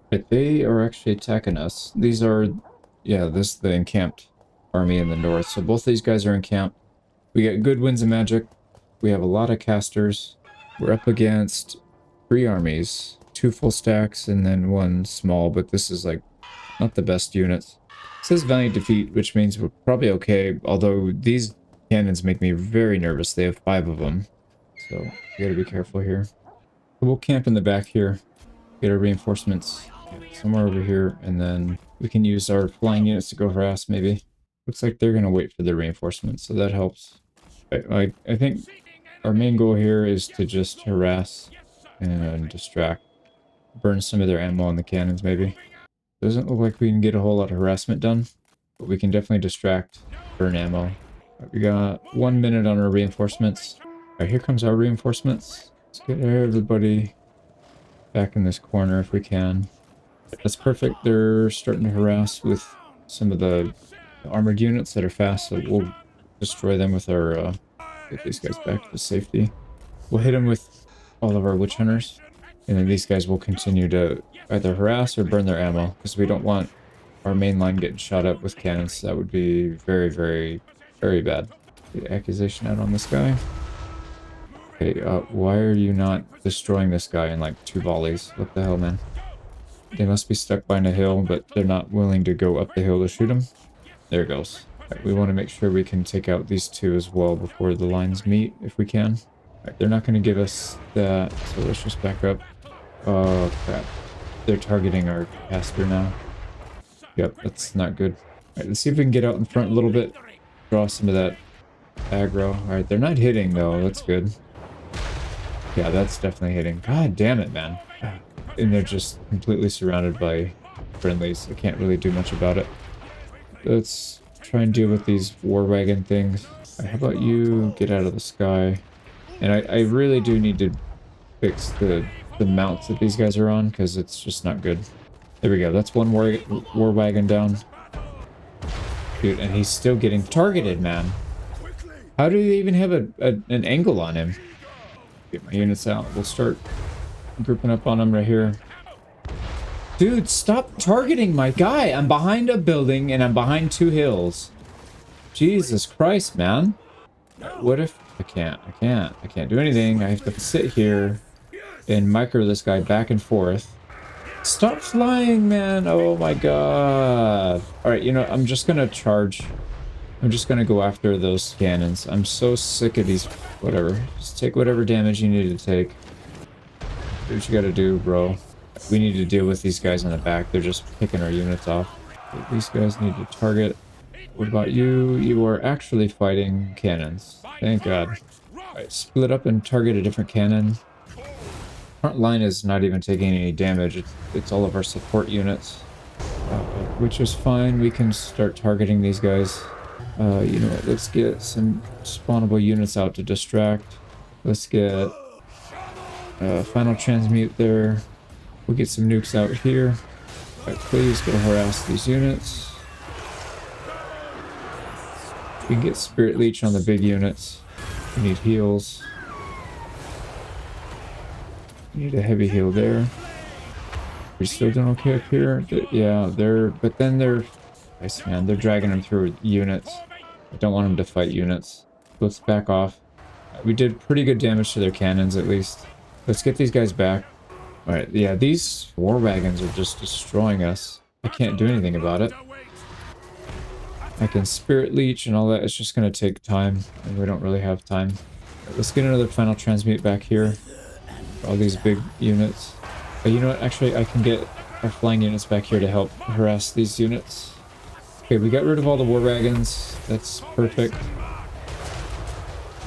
But they are actually attacking us. These are, yeah, this is the encamped army in the north. So both these guys are encamped. We get good winds of magic. We have a lot of casters. We're up against 3 armies, 2 full stacks, and then 1 small, but this is like not the best units. It says valiant defeat, which means we're probably okay, although these cannons make me very nervous. They have 5 of them, so we gotta be careful here. We'll camp in the back here, get our reinforcements somewhere over here, and then we can use our flying units to go harass maybe. Looks like they're gonna wait for the reinforcements, so that helps. I think our main goal here is to just harass and distract. Burn some of their ammo on the cannons, maybe. Doesn't look like we can get a whole lot of harassment done, but we can definitely distract, burn ammo. Right, we got 1 minute on our reinforcements. Alright, here comes our reinforcements. Let's get everybody back in this corner if we can. That's perfect. They're starting to harass with some of the armored units that are fast, so we'll destroy them with our get these guys back to safety. We'll hit them with all of our witch hunters, and then these guys will continue to either harass or burn their ammo, because we don't want our main line getting shot up with cannons. That would be very, very, very bad. Get accusation out on this guy. Okay, why are you not destroying this guy in like 2 volleys? What the hell, man? They must be stuck behind a hill, but they're not willing to go up the hill to shoot him. There it goes. Right, we want to make sure we can take out these 2 as well before the lines meet, if we can. Right, they're not going to give us that, so let's just back up. Oh, crap. They're targeting our caster now. Yep, that's not good. Alright, let's see if we can get out in front a little bit. Draw some of that aggro. Alright, they're not hitting, though. That's good. Yeah, that's definitely hitting. God damn it, man. And they're just completely surrounded by friendlies. I can't really do much about it. Let's try and deal with these war wagon things. Right, how about you get out of the sky? And I really do need to fix the mounts that these guys are on, because it's just not good. There we go. That's one war wagon down. Dude, and he's still getting targeted, man. How do they even have an angle on him? Get my units out. We'll start grouping up on him right here. Dude, stop targeting my guy. I'm behind a building and I'm behind 2 hills. Jesus Christ, man. What if... I can't do anything. I have to sit here and micro this guy back and forth. Stop flying, man. Oh my god. Alright, you know, I'm just gonna charge. I'm just gonna go after those cannons. I'm so sick of these... Whatever. Just take whatever damage you need to take. Do what you gotta do, bro. We need to deal with these guys in the back. They're just picking our units off. These guys need to target. What about you? You are actually fighting cannons. Thank God. Alright, split up and target a different cannon. Front line is not even taking any damage. It's all of our support units. Which is fine. We can start targeting these guys. You know what? Let's get some spawnable units out to distract. Let's get final transmute there. We'll get some nukes out here. Alright, please go harass these units. We can get Spirit Leech on the big units. We need heals. We need a heavy heal there. We're still doing okay up here. Yeah, but then they're... Nice, man. They're dragging them through units. I don't want them to fight units. Let's back off. We did pretty good damage to their cannons, at least. Let's get these guys back. Alright, yeah, these war wagons are just destroying us. I can't do anything about it. I can Spirit Leech and all that. It's just going to take time, and we don't really have time. Let's get another final transmute back here. All these big units. But you know what? Actually, I can get our flying units back here to help harass these units. Okay, we got rid of all the war wagons. That's perfect.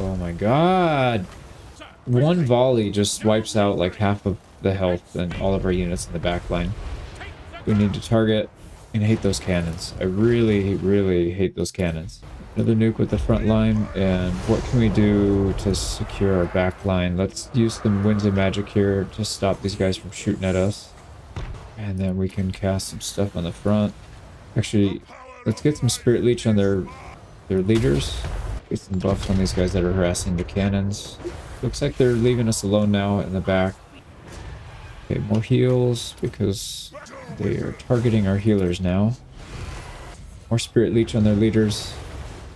Oh my god. One volley just wipes out like half of the health and all of our units in the back line. We need to target and hate those cannons. I really, really hate those cannons. Another nuke with the front line, and what can we do to secure our back line? Let's use some Winds of Magic here to stop these guys from shooting at us. And then we can cast some stuff on the front. Actually, let's get some Spirit Leech on their leaders. Get some buffs on these guys that are harassing the cannons. Looks like they're leaving us alone now in the back. Okay, more heals because they are targeting our healers now. More Spirit Leech on their leaders.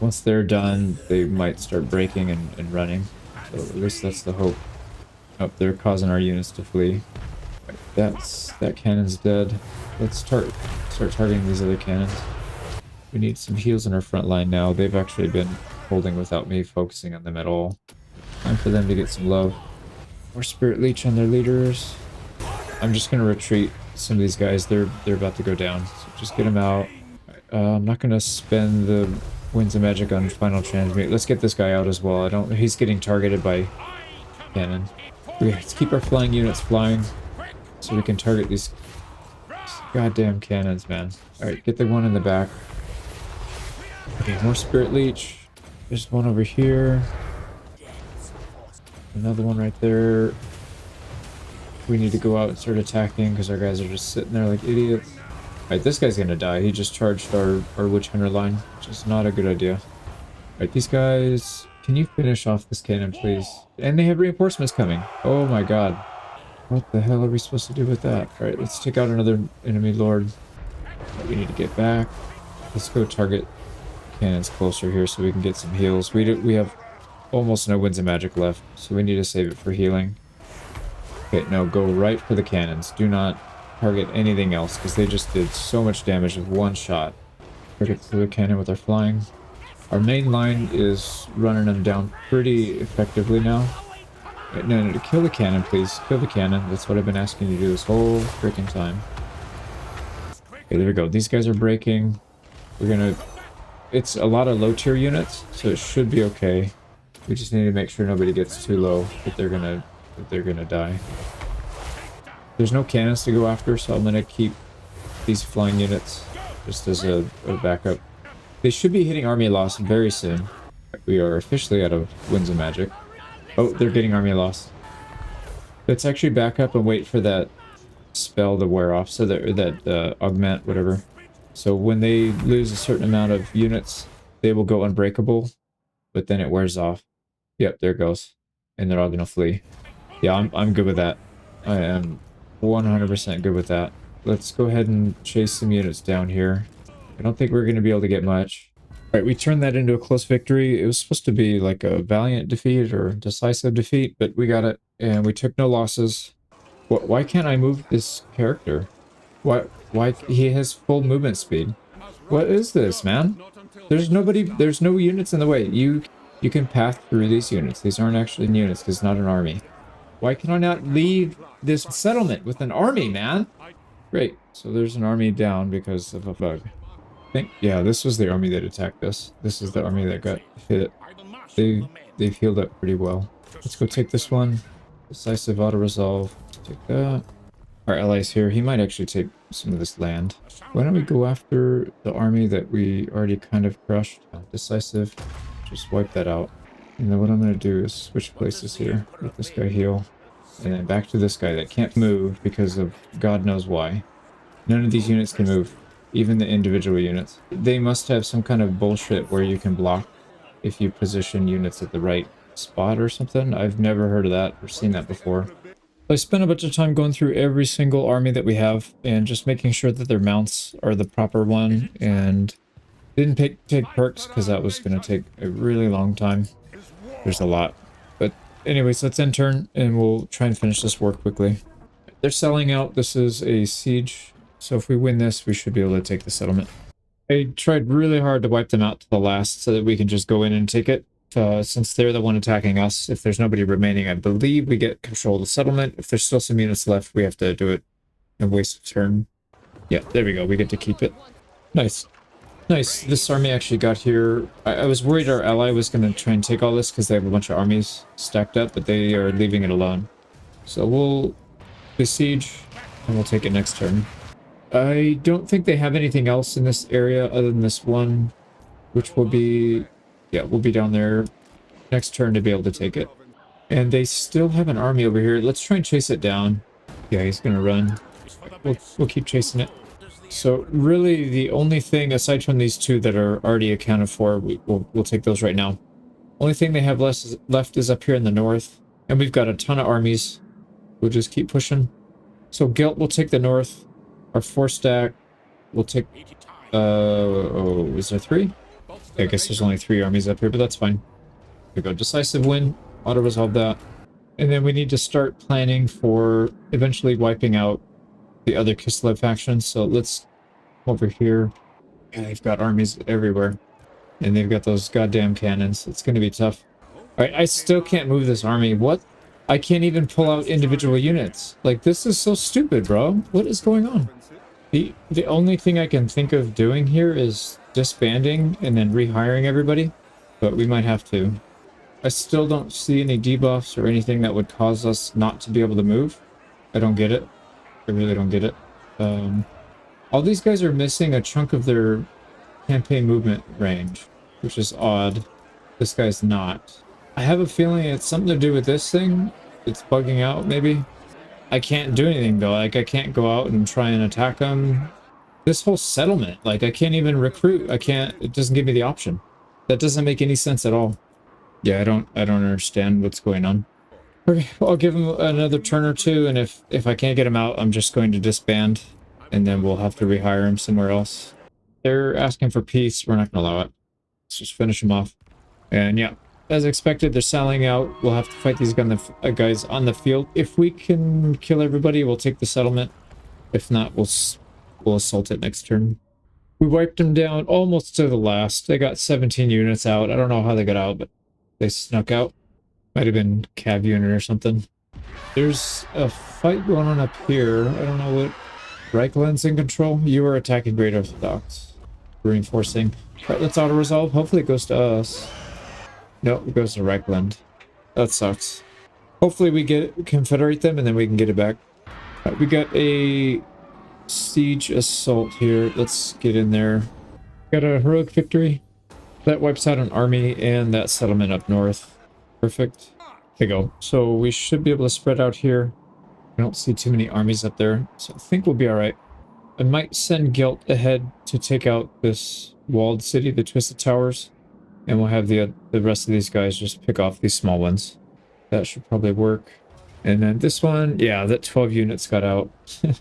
Once they're done, they might start breaking and running. So at least that's the hope. Oh, they're causing our units to flee. Right, that cannon's dead. Let's start targeting these other cannons. We need some heals in our front line now. They've actually been holding without me focusing on them at all. Time for them to get some love. More Spirit Leech on their leaders. I'm just gonna retreat some of these guys. They're about to go down. So just get them out. I'm not gonna spend the Winds of Magic on final transmute. Let's get this guy out as well. He's getting targeted by cannon. Let's keep our flying units flying so we can target these goddamn cannons, man. Alright, get the one in the back. Okay, more Spirit Leech. There's one over here. Another one right there. We need to go out and start attacking because our guys are just sitting there like idiots. Alright, this guy's gonna die. He just charged our Witch Hunter line, which is not a good idea. Alright, these guys... Can you finish off this cannon, please? And they have reinforcements coming. Oh my god. What the hell are we supposed to do with that? Alright, let's take out another enemy lord. We need to get back. Let's go target cannons closer here so we can get some heals. We have almost no Winds of Magic left, so we need to save it for healing. Okay, no, go right for the cannons. Do not target anything else, because they just did so much damage with one shot. Target the cannon with our flying. Our main line is running them down pretty effectively now. No, kill the cannon, please. Kill the cannon. That's what I've been asking you to do this whole freaking time. Okay, there we go. These guys are breaking. We're gonna... It's a lot of low-tier units, so it should be okay. We just need to make sure nobody gets too low that they're gonna die. There's no cannons to go after, so I'm gonna keep these flying units just as a backup. They should be hitting army loss very soon. We are officially out of Winds of Magic. Oh, they're getting army loss. Let's actually back up and wait for that spell to wear off, so that augment, whatever. So when they lose a certain amount of units, they will go unbreakable, but then it wears off. Yep, there it goes. And they're all gonna flee. Yeah, I'm good with that. I am 100% good with that. Let's go ahead and chase some units down here. I don't think we're gonna be able to get much. Alright, we turned that into a close victory. It was supposed to be like a valiant defeat or decisive defeat, but we got it, and we took no losses. Why can't I move this character? Why he has full movement speed? What is this, man? There's no units in the way. You can path through these units. These aren't actually units because it's not an army. Why can I not leave this settlement with an army, man? Great. So there's an army down because of a bug. Yeah, this was the army that attacked us. This is the army that got hit. They've healed up pretty well. Let's go take this one. Decisive auto resolve. Take that. Our ally's here. He might actually take some of this land. Why don't we go after the army that we already kind of crushed? Decisive. Just wipe that out. And then what I'm going to do is switch places here. Let this guy heal. And then back to this guy that can't move because of God knows why. None of these units can move. Even the individual units. They must have some kind of bullshit where you can block if you position units at the right spot or something. I've never heard of that or seen that before. I spent a bunch of time going through every single army that we have and just making sure that their mounts are the proper one, and didn't take perks because that was going to take a really long time. There's a lot. But anyways, let's end turn and we'll try and finish this war quickly. They're selling out. This is a siege. So if we win this, we should be able to take the settlement. I tried really hard to wipe them out to the last so that we can just go in and take it. Since they're the one attacking us, if there's nobody remaining, I believe we get control of the settlement. If there's still some units left, we have to do it and waste a turn. Yeah, there we go. We get to keep it. Nice. Nice. This army actually got here. I was worried our ally was going to try and take all this because they have a bunch of armies stacked up, but they are leaving it alone. So we'll besiege and we'll take it next turn. I don't think they have anything else in this area other than this one, which will be... yeah, we'll be down there next turn to be able to take it. And they still have an army over here. Let's try and chase it down. Yeah, he's going to run. We'll keep chasing it. So really the only thing, aside from these two that are already accounted for, we'll take those right now. Only thing they have left is up here in the north. And we've got a ton of armies. We'll just keep pushing. So Guilt will take the north. Our 4-stack will take... oh, is there 3? I guess there's only 3 armies up here, but that's fine. Here we go. Decisive win. Auto-resolve that. And then we need to start planning for eventually wiping out the other Kislev factions. So let's come over here. Yeah, they've got armies everywhere. And they've got those goddamn cannons. It's going to be tough. Alright, I still can't move this army. What? I can't even pull out individual units. Like, this is so stupid, bro. What is going on? The only thing I can think of doing here is disbanding and then rehiring everybody. But we might have to. I still don't see any debuffs or anything that would cause us not to be able to move. I don't get it. I really don't get it. All these guys are missing a chunk of their campaign movement range, which is odd. This guy's not. I have a feeling it's something to do with this thing. It's bugging out, maybe. I can't do anything, though. Like, I can't go out and try and attack them. This whole settlement, like, I can't even recruit. I can't... It doesn't give me the option. That doesn't make any sense at all. Yeah, I don't understand what's going on. Okay, well, I'll give him another turn or two, and if I can't get him out, I'm just going to disband, and then we'll have to rehire him somewhere else. They're asking for peace. We're not going to allow it. Let's just finish him off. And yeah, as expected, they're selling out. We'll have to fight these guys on the field. If we can kill everybody, we'll take the settlement. If not, we'll assault it next turn. We wiped them down almost to the last. They got 17 units out. I don't know how they got out, but they snuck out. Might have been cav unit or something. There's a fight going on up here. I don't know what... Reikland's in control. You are attacking Great Orthodox. Reinforcing. Alright, let's auto-resolve. Hopefully it goes to us. Nope, it goes to Reikland. That sucks. Hopefully we confederate them and then we can get it back. Right, we got a siege assault here. Let's get in there. Got a heroic victory. That wipes out an army and that settlement up north. Perfect. There you go. So we should be able to spread out here. I don't see too many armies up there, so I think we'll be all right. I might send Guilt ahead to take out this walled city, the Twisted Towers, and we'll have the rest of these guys just pick off these small ones. That should probably work. And then this one, yeah, that 12 units got out. So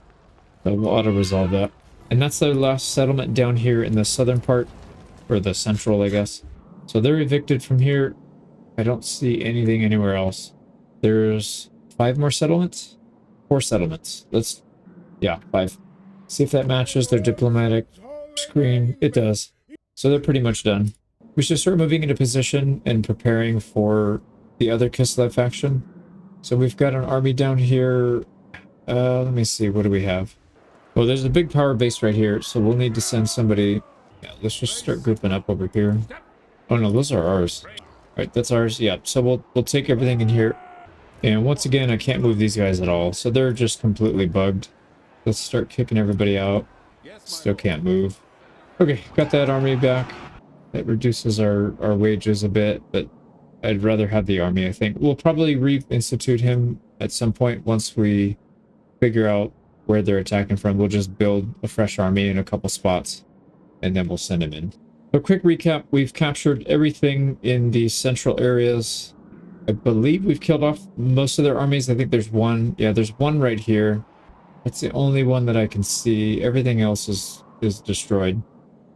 we'll auto-resolve that. And that's the last settlement down here in the southern part, or the central, I guess. So they're evicted from here. I don't see anything anywhere else. There's 5 more settlements? 4 settlements. Yeah, 5. See if that matches their diplomatic screen. It does. So they're pretty much done. We should start moving into position and preparing for the other Kislev faction. So we've got an army down here. Let me see, what do we have? Well, there's a big power base right here, so we'll need to send somebody. Yeah, let's just start grouping up over here. Oh no, those are ours. Right, that's ours. Yeah, so we'll take everything in here. And once again, I can't move these guys at all, so they're just completely bugged. Let's start kicking everybody out. Still can't move. Okay, got that army back. That reduces our wages a bit, but I'd rather have the army, I think. We'll probably reinstitute him at some point once we figure out where they're attacking from. We'll just build a fresh army in a couple spots, and then we'll send him in. A quick recap, we've captured everything in the central areas. I believe we've killed off most of their armies. I think there's one. Yeah, there's one right here. That's the only one that I can see. Everything else is destroyed.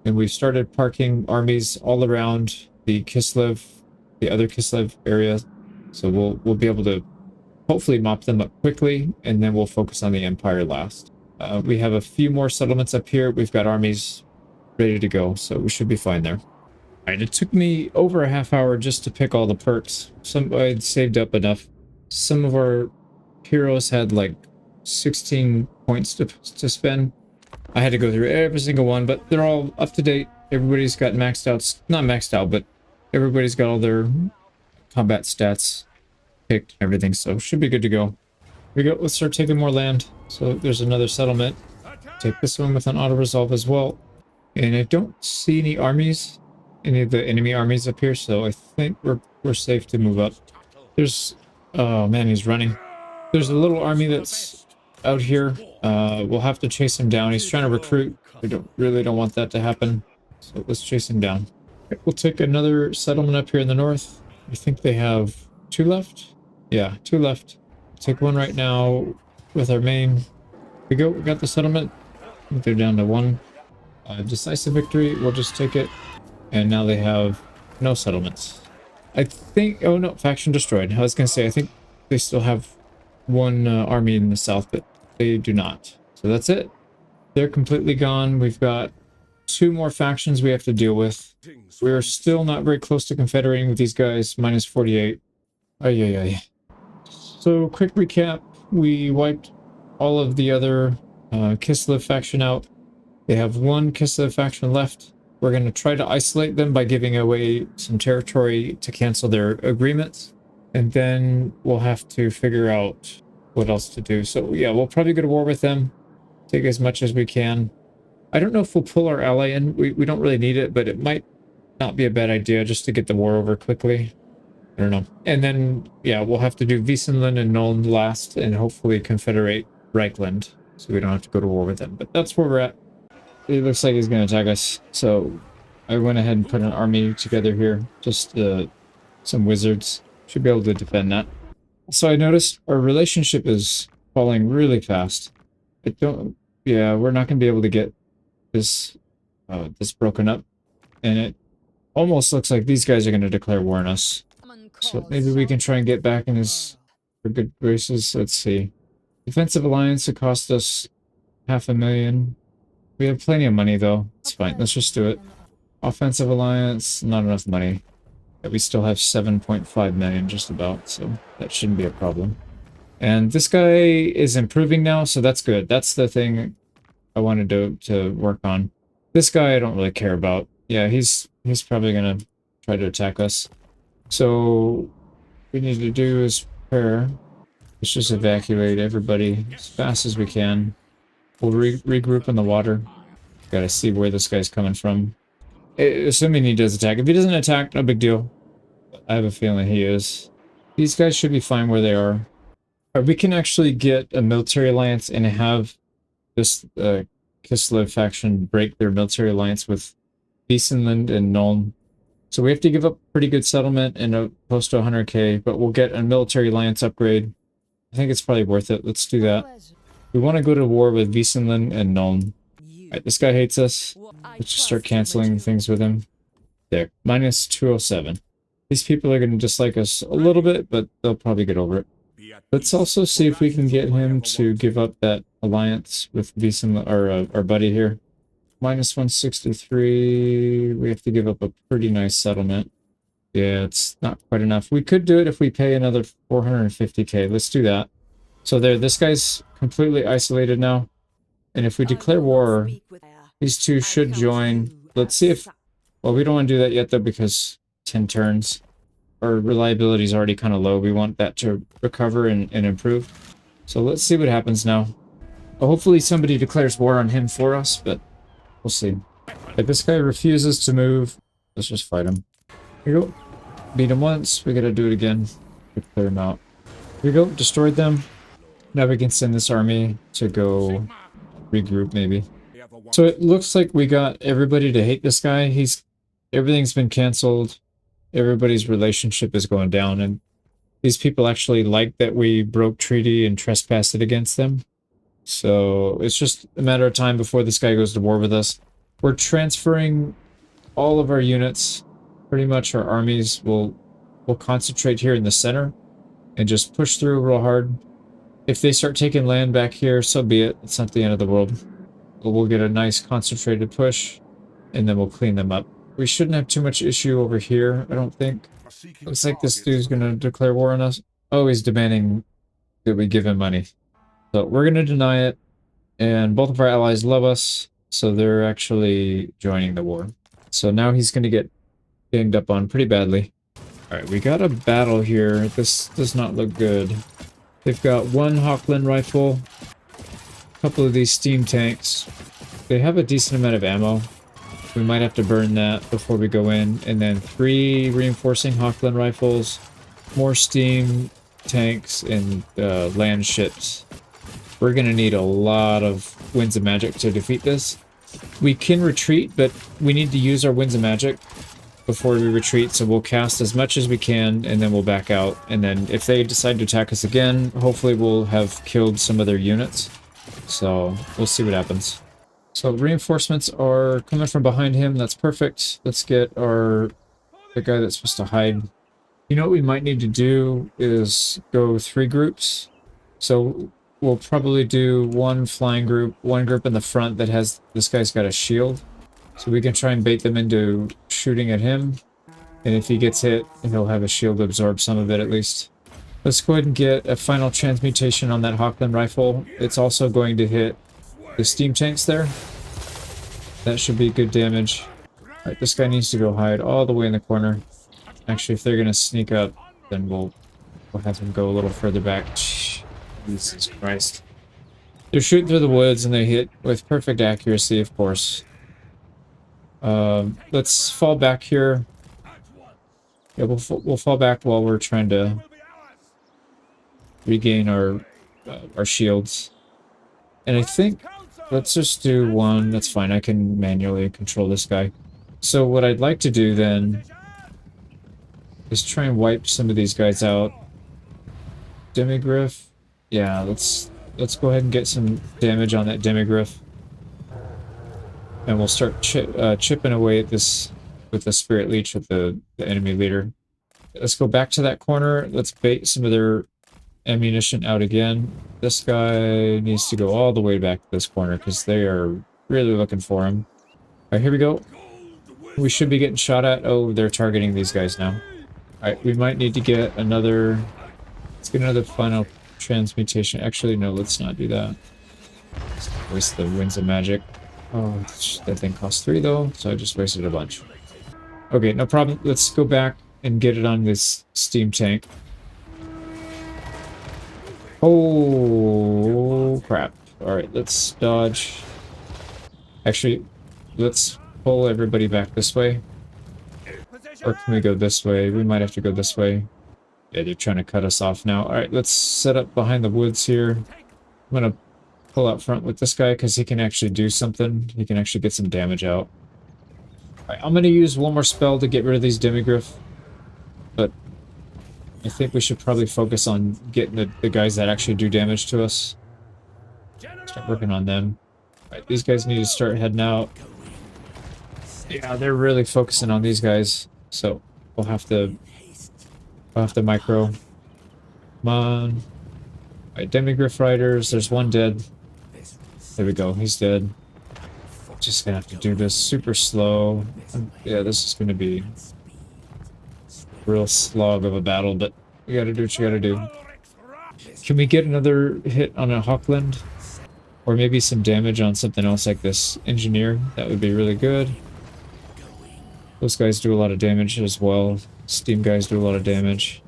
And we've started parking armies all around the Kislev, the other Kislev area. So we'll be able to hopefully mop them up quickly, and then we'll focus on the Empire last. We have a few more settlements up here. We've got armies ready to go, so we should be fine there. Alright, it took me over a half hour just to pick all the perks. I'd saved up enough. Some of our heroes had like 16 points to spend. I had to go through every single one, but they're all up to date. Everybody's got maxed out, not maxed out, but everybody's got all their combat stats picked and everything, so should be good to go. Here we go, let's start taking more land. So there's another settlement. Take this one with an auto-resolve as well. And I don't see any armies, any of the enemy armies up here, so I think we're safe to move up. There's, oh man, he's running. There's a little army that's out here. We'll have to chase him down. He's trying to recruit. We really don't want that to happen, so let's chase him down. Okay, we'll take another settlement up here in the north. I think they have 2 left. Yeah, 2 left. Take one right now with our main. Here we go. We got the settlement. I think they're down to 1. Decisive victory. We'll just take it. And now they have no settlements. I think... Oh no, faction destroyed. I was going to say, I think they still have 1 army in the south, but they do not. So that's it. They're completely gone. We've got 2 more factions we have to deal with. We're still not very close to confederating with these guys. Minus 48. Ay, ay, ay. So, quick recap. We wiped all of the other Kislev faction out. They have 1 Kislev faction left. We're going to try to isolate them by giving away some territory to cancel their agreements. And then we'll have to figure out what else to do. So yeah, we'll probably go to war with them. Take as much as we can. I don't know if we'll pull our ally in. We don't really need it, but it might not be a bad idea just to get the war over quickly. I don't know. And then, yeah, we'll have to do Wiesenland and Nuln last, and hopefully confederate Reichland, so we don't have to go to war with them. But that's where we're at. It looks like he's going to attack us. So I went ahead and put an army together here. Just some wizards. Should be able to defend that. So I noticed our relationship is falling really fast. Yeah, we're not going to be able to get this broken up. And it almost looks like these guys are going to declare war on us. So maybe we can try and get back in his good graces. Let's see. Defensive alliance, it cost us 500,000. We have plenty of money though. It's fine. Let's just do it. Offensive alliance, not enough money. But we still have 7.5 million just about, so that shouldn't be a problem. And this guy is improving now, so that's good. That's the thing I wanted to work on. This guy I don't really care about. Yeah, he's probably gonna try to attack us. So what we need to do is prepare. Let's just evacuate everybody as fast as we can. We'll regroup in the water. Gotta see where this guy's coming from. Assuming he does attack. If he doesn't attack, no big deal. I have a feeling he is. These guys should be fine where they are. We can actually get a military alliance and have this Kislev faction break their military alliance with Wiesenland and Nuln. So we have to give up pretty good settlement and a close to 100k, but we'll get a military alliance upgrade. I think it's probably worth it. Let's do that. We want to go to war with Wiesenland and Nuln. Alright, this guy hates us. Let's just start canceling things with him. There, minus 207. These people are going to dislike us a little bit, but they'll probably get over it. Let's also see if we can get him to give up that alliance with Wiesenland, our buddy here. Minus 163. We have to give up a pretty nice settlement. Yeah, it's not quite enough. We could do it if we pay another 450k. Let's do that. So there, this guy's completely isolated now. And if we declare war, these two should join. Let's see if... Well, we don't want to do that yet, though, because 10 turns. Our reliability is already kind of low. We want that to recover and improve. So let's see what happens now. Hopefully somebody declares war on him for us, but we'll see. If this guy refuses to move, let's just fight him. Here we go. Beat him once. We gotta do it again to clear him out. Here we go. Destroyed them. Now we can send this army to go regroup, maybe. So it looks like we got everybody to hate this guy. Everything's been canceled. Everybody's relationship is going down, and these people actually like that we broke treaty and trespassed it against them. So it's just a matter of time before this guy goes to war with us. We're transferring all of our units. Pretty much our armies will concentrate here in the center and just push through real hard. If they start taking land back here, so be it. It's not the end of the world. But we'll get a nice concentrated push, and then we'll clean them up. We shouldn't have too much issue over here, I don't think. Looks like this dude's gonna declare war on us. Oh, he's demanding that we give him money. So we're gonna deny it, and both of our allies love us, so they're actually joining the war. So now he's gonna get ganged up on pretty badly. Alright, we got a battle here. This does not look good. They've got one Hawkland rifle, a couple of these steam tanks. They have a decent amount of ammo. We might have to burn that before we go in. And then 3 reinforcing Hawkland rifles, more steam tanks, and land ships. We're going to need a lot of Winds of Magic to defeat this. We can retreat, but we need to use our Winds of Magic before we retreat, so we'll cast as much as we can, and then we'll back out. And then if they decide to attack us again, hopefully we'll have killed some of their units. So we'll see what happens. So reinforcements are coming from behind him. That's perfect. Let's get the guy that's supposed to hide. You know what we might need to do is go 3 groups. So we'll probably do 1 flying group, 1 group in the front that has... This guy's got a shield. So we can try and bait them into shooting at him. And if he gets hit, he'll have a shield to absorb some of it at least. Let's go ahead and get a final transmutation on that Hawkland rifle. It's also going to hit the steam tanks there. That should be good damage. Alright, this guy needs to go hide all the way in the corner. Actually, if they're going to sneak up, then we'll have him go a little further back. Jesus Christ. They're shooting through the woods and they hit with perfect accuracy, of course. Let's fall back here. Yeah, we'll fall back while we're trying to regain our shields. And I think let's just do 1. That's fine. I can manually control this guy. So what I'd like to do then is try and wipe some of these guys out. Demigriff. Yeah, let's go ahead and get some damage on that Demigriff. And we'll start chipping away at this with the Spirit Leech with the enemy leader. Let's go back to that corner. Let's bait some of their ammunition out again. This guy needs to go all the way back to this corner because they are really looking for him. Alright, here we go. We should be getting shot at. Oh, they're targeting these guys now. Alright, we might need to get another... Let's get another final transmutation. Actually, no, let's not do that. Let's waste the Winds of Magic. Oh, that thing costs 3 though, so I just wasted a bunch. Okay, no problem. Let's go back and get it on this steam tank. Oh, crap. Alright, let's dodge. Actually, let's pull everybody back this way. Or can we go this way? We might have to go this way. Yeah, they're trying to cut us off now. All right, let's set up behind the woods here. I'm gonna pull out front with this guy because he can actually do something. He can actually get some damage out. All right, I'm gonna use one more spell to get rid of these demigryph, but I think we should probably focus on getting the guys that actually do damage to us. Start working on them. All right, these guys need to start heading out. Yeah, they're really focusing on these guys, so we'll have to micro. Come on. All right, demigryph riders. There's one dead. There we go. He's dead. Just gonna have to do this super slow. Yeah, this is gonna be a real slog of a battle, but you gotta do what you gotta do. Can we get another hit on a Hawkland? Or maybe some damage on something else like this engineer? That would be really good. Those guys do a lot of damage as well. Steam guys do a lot of damage.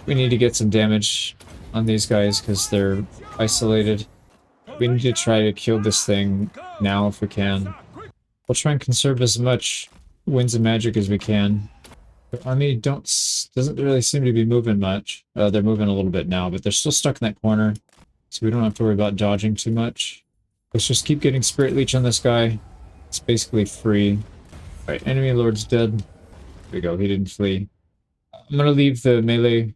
We need to get some damage on these guys because they're isolated. We need to try to kill this thing now if we can. We'll try and conserve as much winds of magic as we can. The army doesn't really seem to be moving much. They're moving a little bit now, but they're still stuck in that corner. So we don't have to worry about dodging too much. Let's just keep getting Spirit Leech on this guy. It's basically free. Alright, enemy lord's dead. There we go, he didn't flee. I'm gonna leave the melee,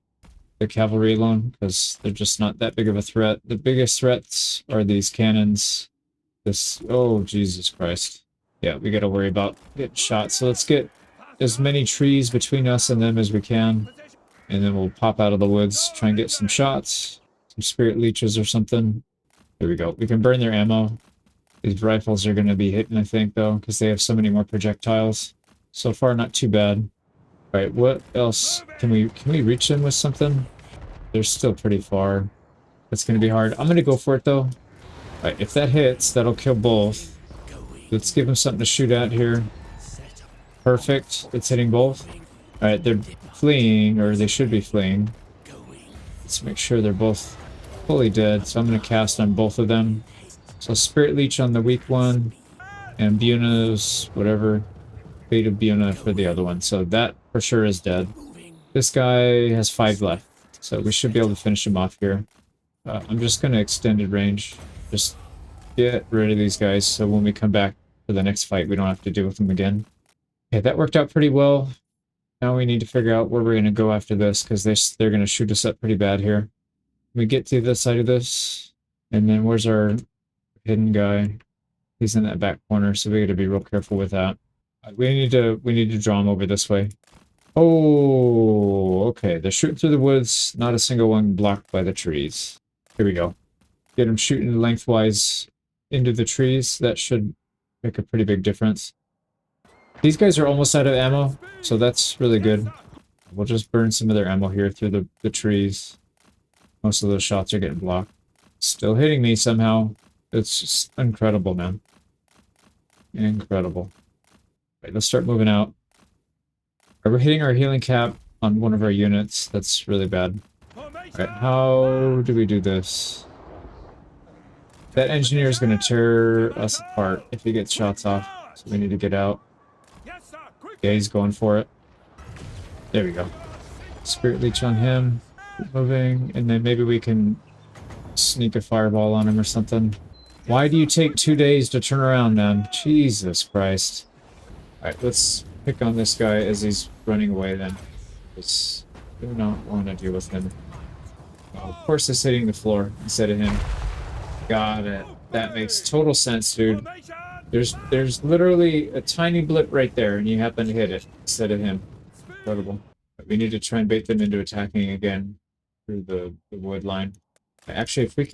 the cavalry alone, because they're just not that big of a threat. The biggest threats are these cannons. Oh, Jesus Christ. Yeah, we gotta worry about getting shot. So let's get as many trees between us and them as we can. And then we'll pop out of the woods, try and get some shots. Some spirit leeches or something. There we go. We can burn their ammo. These rifles are going to be hitting, I think, though, because they have so many more projectiles. So far, not too bad. Alright, what else? Can we reach them with something? They're still pretty far. That's going to be hard. I'm going to go for it, though. Alright, if that hits, that'll kill both. Let's give them something to shoot at here. Perfect. It's hitting both. Alright, they're fleeing, or they should be fleeing. Let's make sure they're both fully dead, so I'm going to cast on both of them. So Spirit Leech on the weak one, and Buna's whatever, Fate of Buna for the other one. So that for sure is dead. This guy has 5 left, so we should be able to finish him off here. I'm just going to extended range, just get rid of these guys, so when we come back for the next fight, we don't have to deal with them again. Okay, that worked out pretty well. Now we need to figure out where we're going to go after this, because they're going to shoot us up pretty bad here. We get to this side of this, and then where's our hidden guy? He's in that back corner, so we got to be real careful with that. We need to draw him over this way. Oh, okay. They're shooting through the woods. Not a single one blocked by the trees. Here we go. Get him shooting lengthwise into the trees. That should make a pretty big difference. These guys are almost out of ammo, so that's really good. We'll just burn some of their ammo here through the trees. Most of those shots are getting blocked. Still hitting me somehow. It's just incredible, man. Incredible. Right, let's start moving out. We're hitting our healing cap on one of our units. That's really bad. Alright, how do we do this? That engineer is going to tear us apart if he gets shots off. So we need to get out. Yeah, he's going for it. There we go. Spirit Leech on him. Keep moving. And then maybe we can sneak a fireball on him or something. Why do you take 2 days to turn around, man? Jesus Christ. Alright, let's pick on this guy as he's running away then. Just do not want to deal with him. Oh, of course it's hitting the floor instead of him. Got it. That makes total sense, dude. There's literally a tiny blip right there, and you happen to hit it instead of him. Incredible. But we need to try and bait them into attacking again through the wood line. Actually, if we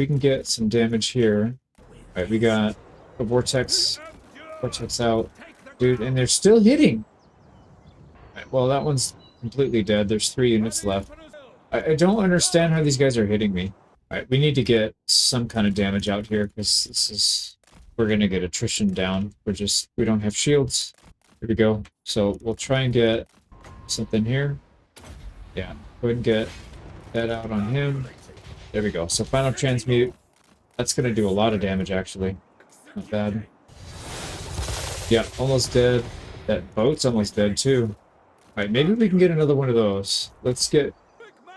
can get some damage here. Alright, we got a vortex out. Dude, and they're still hitting! Right, well, that one's completely dead. There's 3 units left. I don't understand how these guys are hitting me. Alright, we need to get some kind of damage out here, because we're gonna get attrition down. We don't have shields. Here we go. So we'll try and get something here. Yeah, go ahead and get that out on him. There we go. So final transmute. That's gonna do a lot of damage, actually. Not bad. Yeah, almost dead. That boat's almost dead, too. Alright, maybe we can get another one of those. Let's get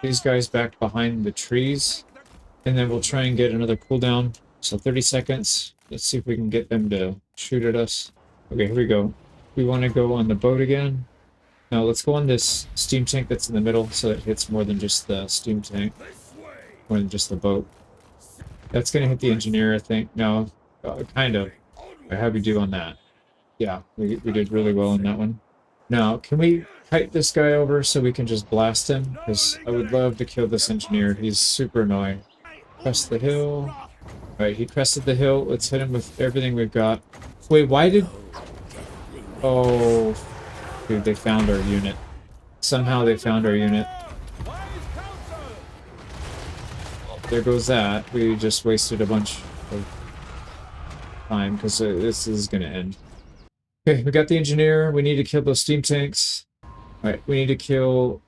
these guys back behind the trees, and then we'll try and get another cooldown. So 30 seconds. Let's see if we can get them to shoot at us. Okay, here we go. We want to go on the boat again. Now let's go on this steam tank that's in the middle so it hits more than just the steam tank, more than just the boat. That's going to hit the engineer, I think. No, kind of. How do we do on that? Yeah, we did really well on that one. Now, can we kite this guy over so we can just blast him? Because I would love to kill this engineer. He's super annoying. Crest the hill. Alright, he crested the hill. Let's hit him with everything we've got. Wait, why did... Oh, dude, they found our unit. Somehow they found our unit. There goes that. We just wasted a bunch of time because this is going to end. Okay, we got the engineer. We need to kill those steam tanks. Alright, we need to kill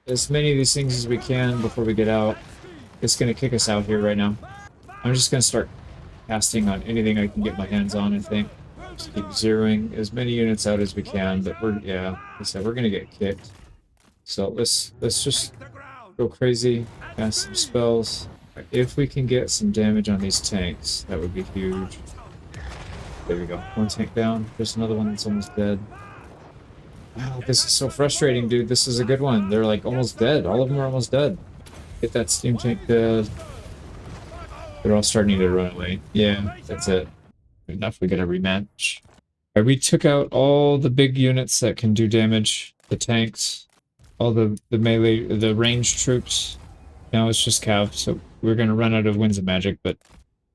as many of these things as we can before we get out. It's going to kick us out here right now. I'm just going to start casting on anything I can get my hands on, I think. Just keep zeroing as many units out as we can, but yeah, like I said, we're going to get kicked. So let's just go crazy, cast some spells. If we can get some damage on these tanks, that would be huge. There we go. One tank down. There's another one that's almost dead. Wow, this is so frustrating, dude. This is a good one. They're like almost dead. All of them are almost dead. Get that steam tank dead. They're all starting to run away. Yeah, that's it. Enough, we get a rematch. Right, we took out all the big units that can do damage. The tanks. All the melee, the ranged troops. Now it's just Cav, so we're going to run out of Winds of Magic, but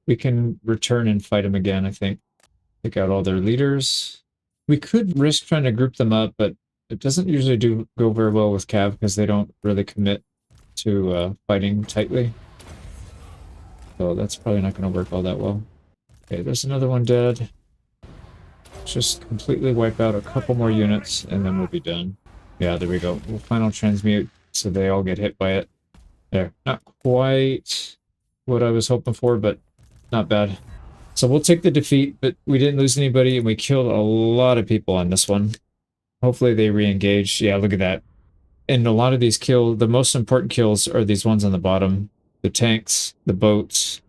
we can return and fight them again, I think. Take out all their leaders. We could risk trying to group them up, but it doesn't usually go very well with Cav because they don't really commit to fighting tightly. So that's probably not going to work all that well. Okay, there's another one dead. Just completely wipe out a couple more units, and then we'll be done. Yeah, there we go. We'll final transmute so they all get hit by it. There. Not quite what I was hoping for, but not bad. So we'll take the defeat, but we didn't lose anybody, and we killed a lot of people on this one. Hopefully they re-engage. Yeah, look at that. And a lot of these the most important kills are these ones on the bottom. The tanks, the boats.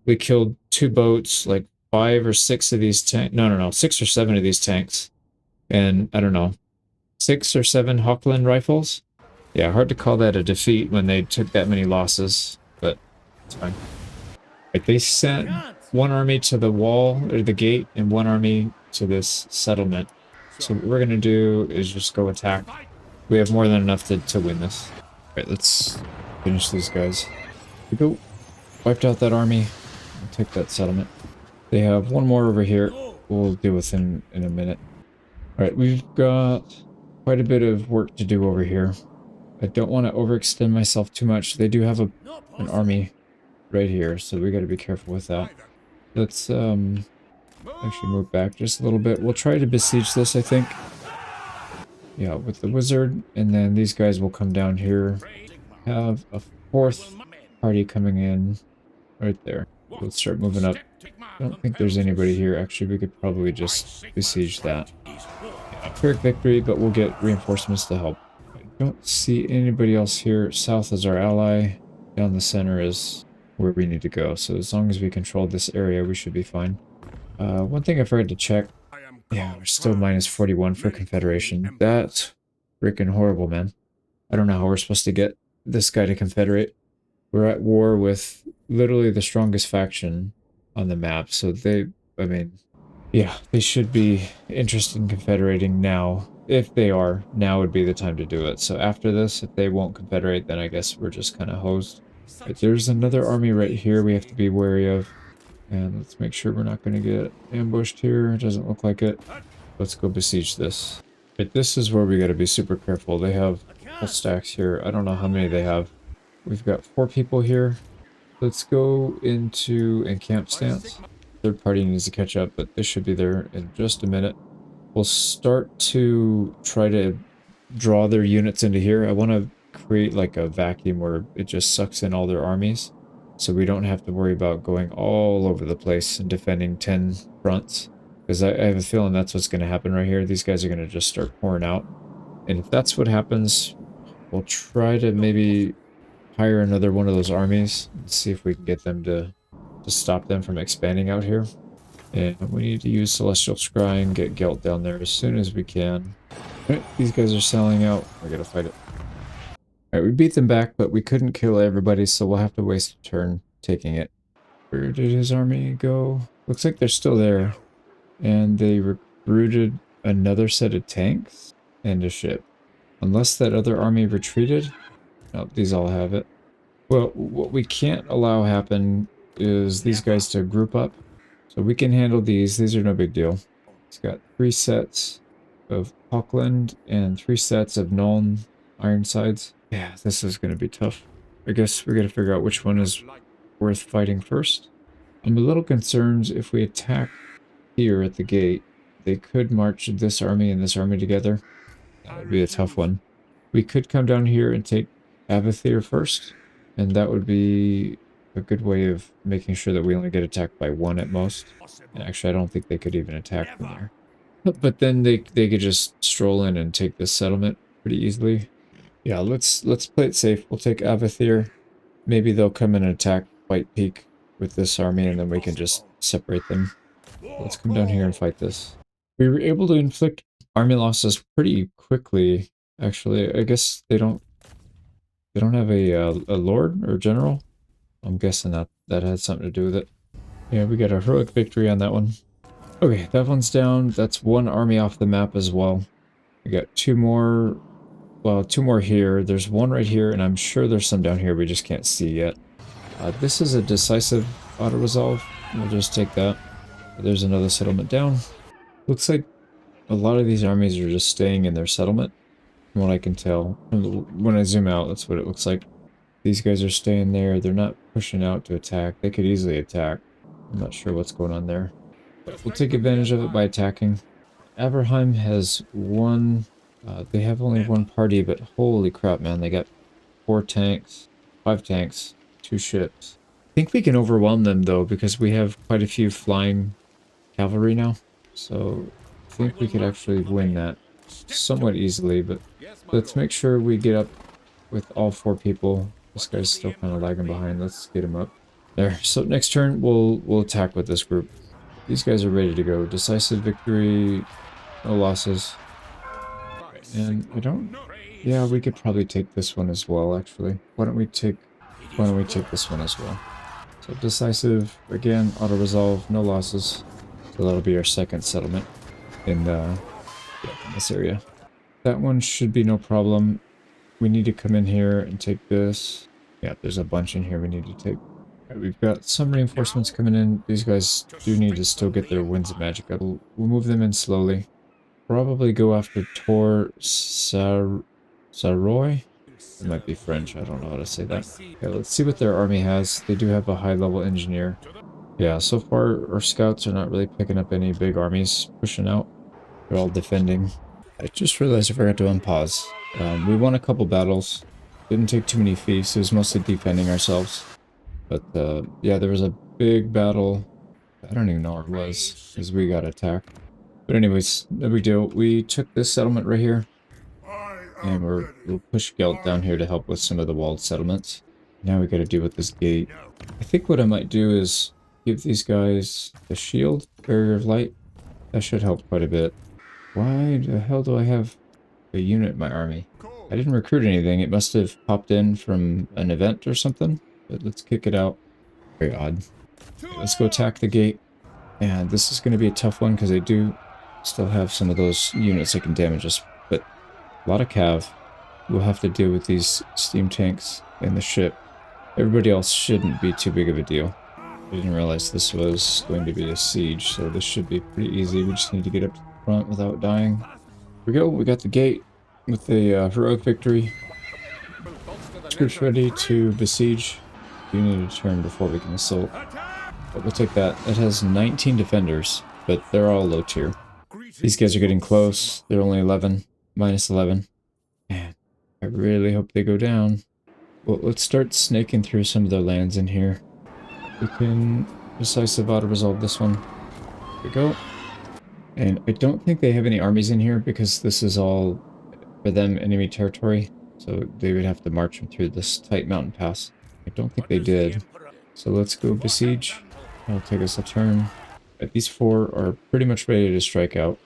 We killed 2 boats, like 5 or 6 of these tanks. No, 6 or 7 of these tanks. And, I don't know, 6 or 7 Hochland rifles? Yeah, hard to call that a defeat when they took that many losses, but it's fine. Right, they sent one army to the wall, or the gate, and one army to this settlement. So what we're going to do is just go attack. We have more than enough to win this. Alright, let's finish these guys. We go. Wiped out that army. We'll take that settlement. They have one more over here. We'll deal with him in a minute. Alright, we've got quite a bit of work to do over here. I don't want to overextend myself too much. They do have an army right here, so we got to be careful with that. Let's actually move back just a little bit. We'll try to besiege this, I think. Yeah, with the wizard, and then these guys will come down here. Have a 4th party coming in right there. Let's start moving up. I don't think there's anybody here. Actually, we could probably just besiege that. Yeah, Pyrrhic victory, but we'll get reinforcements to help. I don't see anybody else here. South is our ally. Down the center is where we need to go. So as long as we control this area, we should be fine. One thing I forgot to check. Yeah, we're still minus 41 for Confederation. That's freaking horrible, man. I don't know how we're supposed to get this guy to confederate. We're at war with literally the strongest faction on the map, so I mean, yeah, they should be interested in confederating now. If they are, now would be the time to do it. So after this, if they won't confederate, then I guess we're just kind of hosed. But there's another army right here we have to be wary of. And let's make sure we're not going to get ambushed here. It doesn't look like it. Let's go besiege this. But this is where we got to be super careful. They have full stacks here. I don't know how many they have. We've got 4 people here. Let's go into encamp stance. Third party needs to catch up, but they should be there in just a minute. We'll start to try to draw their units into here. I want to create like a vacuum where it just sucks in all their armies. So we don't have to worry about going all over the place and defending 10 fronts. Because I have a feeling that's what's going to happen right here. These guys are going to just start pouring out. And if that's what happens, we'll try to maybe hire another one of those armies and see if we can get them to stop them from expanding out here. And we need to use Celestial Scry and get Gelt down there as soon as we can. Alright, these guys are selling out. I gotta fight it. Alright, we beat them back, but we couldn't kill everybody, so we'll have to waste a turn taking it. Where did his army go? Looks like they're still there. And they recruited another set of tanks and a ship. Unless that other army retreated. No, these all have it. Well, what we can't allow happen is these guys to group up. So we can handle these. These are no big deal. It's got 3 sets of Auckland and 3 sets of Nuln Ironsides. Yeah, this is going to be tough. I guess we're going to figure out which one is worth fighting first. I'm a little concerned if we attack here at the gate, they could march this army and this army together. That would be a tough one. We could come down here and take Abathir first, and that would be a good way of making sure that we only get attacked by 1 at most. And actually, I don't think they could even attack from there. But then they could just stroll in and take this settlement pretty easily. Yeah, let's play it safe. We'll take Abathir. Maybe they'll come in and attack White Peak with this army, and then we can just separate them. Let's come down here and fight this. We were able to inflict army losses pretty quickly, actually. I guess they don't have a lord or general. I'm guessing that had something to do with it. Yeah, we got a heroic victory on that one. Okay, that one's down. That's 1 army off the map as well. We got 2 more. Well, 2 more here. There's 1 right here, and I'm sure there's some down here we just can't see yet. This is a decisive auto-resolve. We'll just take that. There's another settlement down. Looks like a lot of these armies are just staying in their settlement, from what I can tell. When I zoom out, that's what it looks like. These guys are staying there. They're not pushing out to attack. They could easily attack. I'm not sure what's going on there. But we'll take advantage of it by attacking. Aberheim has 1... they have only 1 party, but holy crap, man. They got 4 tanks, 5 tanks, 2 ships. I think we can overwhelm them, though, because we have quite a few flying cavalry now. So I think we could actually win that somewhat easily, but let's make sure we get up with all 4 people. This guy's still kind of lagging behind. Let's get him up. There. So next turn, we'll attack with this group. These guys are ready to go. Decisive victory, no losses. And I don't... Yeah, we could probably take this one as well, actually. Why don't we take this one as well? So decisive, again, auto-resolve, no losses. So that'll be our 2nd settlement in this area. That one should be no problem. We need to come in here and take this. Yeah, there's a bunch in here we need to take. Right, we've got some reinforcements coming in. These guys do need to still get their winds of magic up. We'll move them in slowly. Probably go after Tor Saroy. It might be French. I don't know how to say that. Okay, let's see what their army has. They do have a high-level engineer. Yeah, so far our scouts are not really picking up any big armies pushing out. They're all defending. I just realized I forgot to unpause. We won a couple battles. Didn't take too many feasts. It was mostly defending ourselves. But yeah, there was a big battle. I don't even know where it was, because we got attacked. But anyways, no big deal. We took this settlement right here. And we'll push Gelt down here to help with some of the walled settlements. Now we gotta deal with this gate. I think what I might do is give these guys the shield, barrier of light. That should help quite a bit. Why the hell do I have a unit in my army? I didn't recruit anything. It must have popped in from an event or something. But let's kick it out. Very odd. Okay, let's go attack the gate. And this is going to be a tough one because they do still have some of those units that can damage us. But a lot of cav. We'll have to deal with these steam tanks and the ship. Everybody else shouldn't be too big of a deal. I didn't realize this was going to be a siege, so this should be pretty easy. We just need to get up to the front without dying. Here we go. We got the gate with the heroic victory. Troops ready to besiege. We need a turn before we can assault. But we'll take that. It has 19 defenders, but they're all low tier. These guys are getting close. They're only 11, minus 11. Man, I really hope they go down. Well, let's start snaking through some of their lands in here. We can decisive auto-resolve this one. There we go. And I don't think they have any armies in here because this is all, for them, enemy territory. So they would have to march them through this tight mountain pass. I don't think they did. So let's go besiege. It'll take us a turn. But these 4 are pretty much ready to strike out.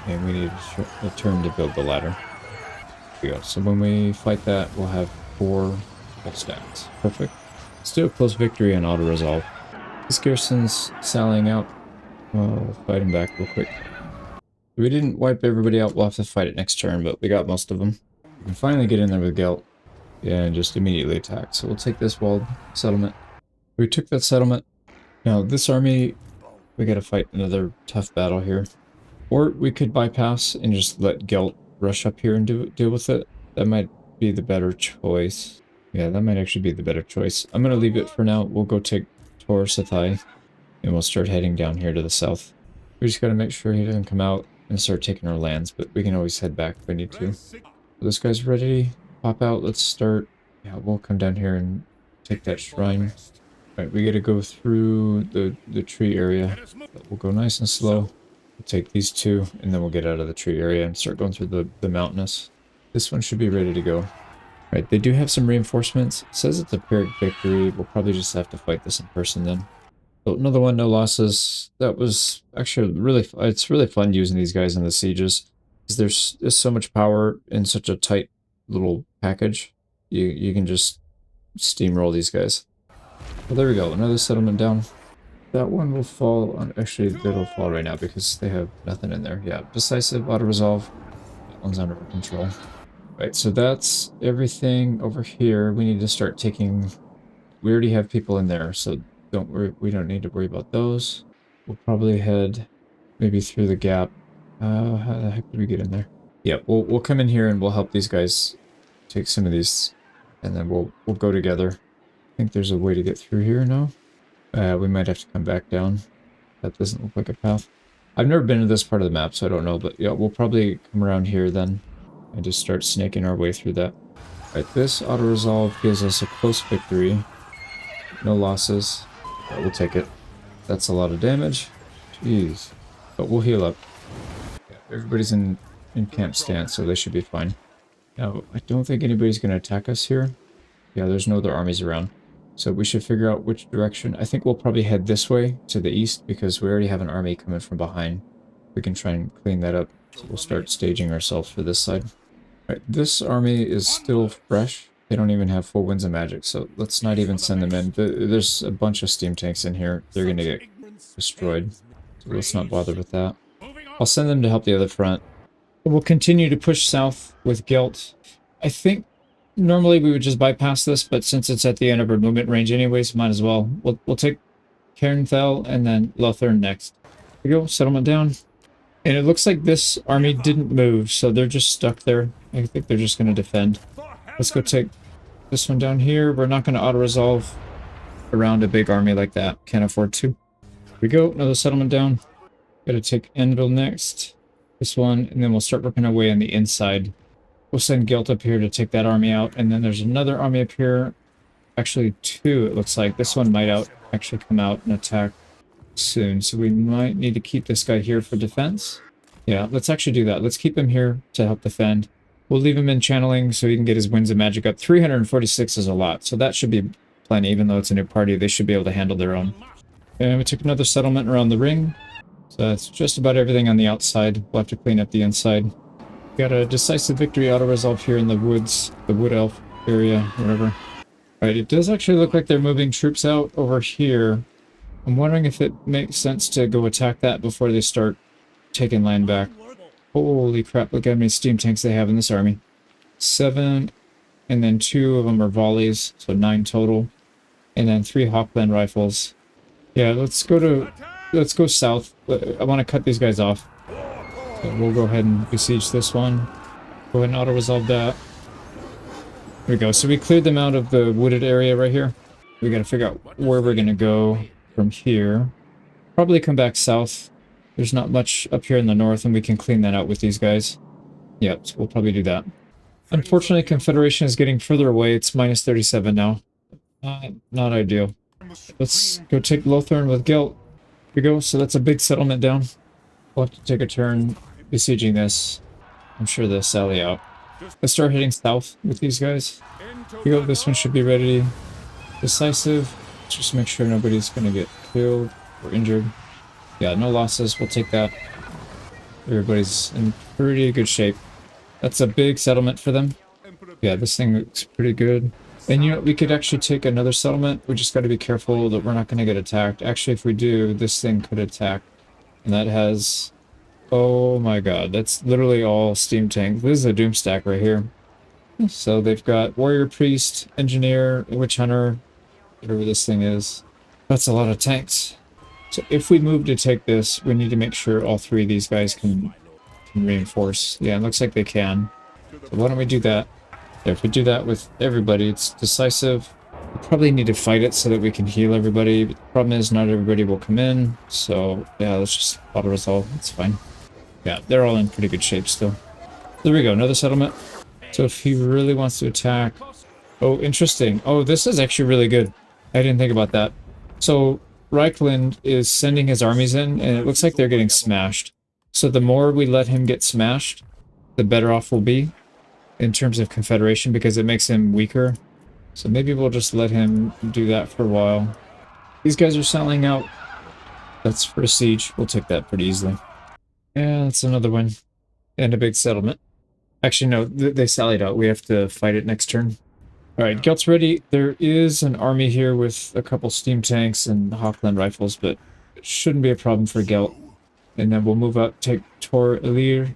And we need a turn to build the ladder. There we go. So when we fight that, we'll have 4 full stacks. Perfect. Let's do a close victory on auto-resolve. This garrison's sallying out. We'll fight him back real quick. We didn't wipe everybody out. We'll have to fight it next turn, but we got most of them. We can finally get in there with Gelt and just immediately attack. So we'll take this walled settlement. We took that settlement. Now this army, we gotta fight another tough battle here. Or we could bypass and just let Gelt rush up here and deal with it. That might be the better choice. Yeah, that might actually be the better choice. I'm gonna leave it for now. We'll go take Tor Sathai and we'll start heading down here to the south. We just gotta make sure he doesn't come out and start taking our lands, but we can always head back if we need to. This guy's ready. Pop out. Let's start. Yeah, we'll come down here and take that shrine. Alright, we gotta go through the tree area. But we'll go nice and slow. We'll take these 2, and then we'll get out of the tree area and start going through the mountainous. This one should be ready to go. Alright, they do have some reinforcements. It says it's a pyrrhic victory. We'll probably just have to fight this in person then. So another one, no losses. That was actually really fun. It's really fun using these guys in the sieges. Because there's so much power in such a tight little package. You can just steamroll these guys. Well, there we go. Another settlement down. That one will fall on... Actually, that'll fall right now because they have nothing in there. Yeah, decisive, auto-resolve. That one's under control. Right, so that's everything over here. We need to start taking... We already have people in there, so don't worry. We don't need to worry about those. We'll probably head maybe through the gap. How the heck did we get in there? Yeah, we'll come in here and we'll help these guys take some of these, and then we'll go together. I think there's a way to get through here now. We might have to come back down. That doesn't look like a path. I've never been to this part of the map, so I don't know, but yeah, we'll probably come around here then and just start snaking our way through that. Right, this auto-resolve gives us a close victory. No losses. We'll take it. That's a lot of damage. Jeez. But we'll heal up. Everybody's in camp stance, so they should be fine. Now, I don't think anybody's going to attack us here. Yeah, there's no other armies around. So we should figure out which direction. I think we'll probably head this way to the east because we already have an army coming from behind. We can try and clean that up. So we'll start staging ourselves for this side. Right, this army is still fresh. They don't even have full winds of magic, so let's not even send them in. There's a bunch of steam tanks in here. They're going to get destroyed. So let's not bother with that. I'll send them to help the other front. We'll continue to push south with Gelt. I think normally we would just bypass this, but since it's at the end of our movement range anyways, might as well. We'll take Cairnthal and then Lothern next. There we go, settlement down. And it looks like this army didn't move, so they're just stuck there. I think they're just going to defend. Let's go take this one down here. We're not going to auto-resolve around a big army like that. Can't afford to. Here we go, another settlement down. Gotta take Enville next. This one, and then we'll start working our way on the inside. We'll send Gelt up here to take that army out, and then there's another army up here. Actually, 2, it looks like. This one might actually come out and attack soon, so we might need to keep this guy here for defense. Yeah, let's actually do that. Let's keep him here to help defend. We'll leave him in channeling so he can get his winds of magic up. 346 is a lot, so that should be plenty. Even though it's a new party, they should be able to handle their own. And we took another settlement around the ring. So that's just about everything on the outside. We'll have to clean up the inside. Got a decisive victory auto-resolve here in the woods, the wood elf area, whatever. Alright, it does actually look like they're moving troops out over here. I'm wondering if it makes sense to go attack that before they start taking land back. Holy crap, look how many steam tanks they have in this army. 7, and then 2 of them are volleys, so 9 total. And then 3 Hawkland rifles. Yeah, let's go south. I want to cut these guys off. So we'll go ahead and besiege this one. Go ahead and auto-resolve that. There we go. So we cleared them out of the wooded area right here. We got to figure out where we're going to go from here. Probably come back south. There's not much up here in the north, and we can clean that out with these guys. Yep, so we'll probably do that. Unfortunately, Confederation is getting further away. It's minus 37 now. Not ideal. Let's go take Lothern with Gelt. Here we go. So that's a big settlement down. We'll have to take a turn besieging this. I'm sure they'll sally out. Let's start heading south with these guys. Here we go, this one should be ready. Decisive. Just make sure nobody's gonna get killed or injured. Yeah, no losses. We'll take that. Everybody's in pretty good shape. That's a big settlement for them. Yeah, this thing looks pretty good. And you know, we could actually take another settlement. We just got to be careful that we're not going to get attacked. Actually, if we do, this thing could attack. And that has... Oh my god, that's literally all steam tank. This is a doom stack right here. So they've got warrior, priest, engineer, witch hunter, whatever this thing is. That's a lot of tanks. So if we move to take this, we need to make sure all three of these guys can reinforce. Yeah, it looks like they can. So why don't we do that? Yeah, if we do that with everybody, it's decisive. We probably need to fight it so that we can heal everybody. But the problem is not everybody will come in. So yeah, let's just auto resolve. It's fine. Yeah, they're all in pretty good shape still. There we go, another settlement. So if he really wants to attack... Oh, interesting. Oh, this is actually really good. I didn't think about that. So Reichland is sending his armies in, and it looks like they're getting smashed. So the more we let him get smashed, the better off we'll be in terms of Confederation, because it makes him weaker. So maybe we'll just let him do that for a while. These guys are selling out. That's for a siege. We'll take that pretty easily. Yeah, that's another one. And a big settlement. Actually, no, they sallied out. We have to fight it next turn. Alright, Gelt's ready. There is an army here with a couple steam tanks and Hawkland rifles, but it shouldn't be a problem for Gelt. And then we'll move up, take Tor Elir,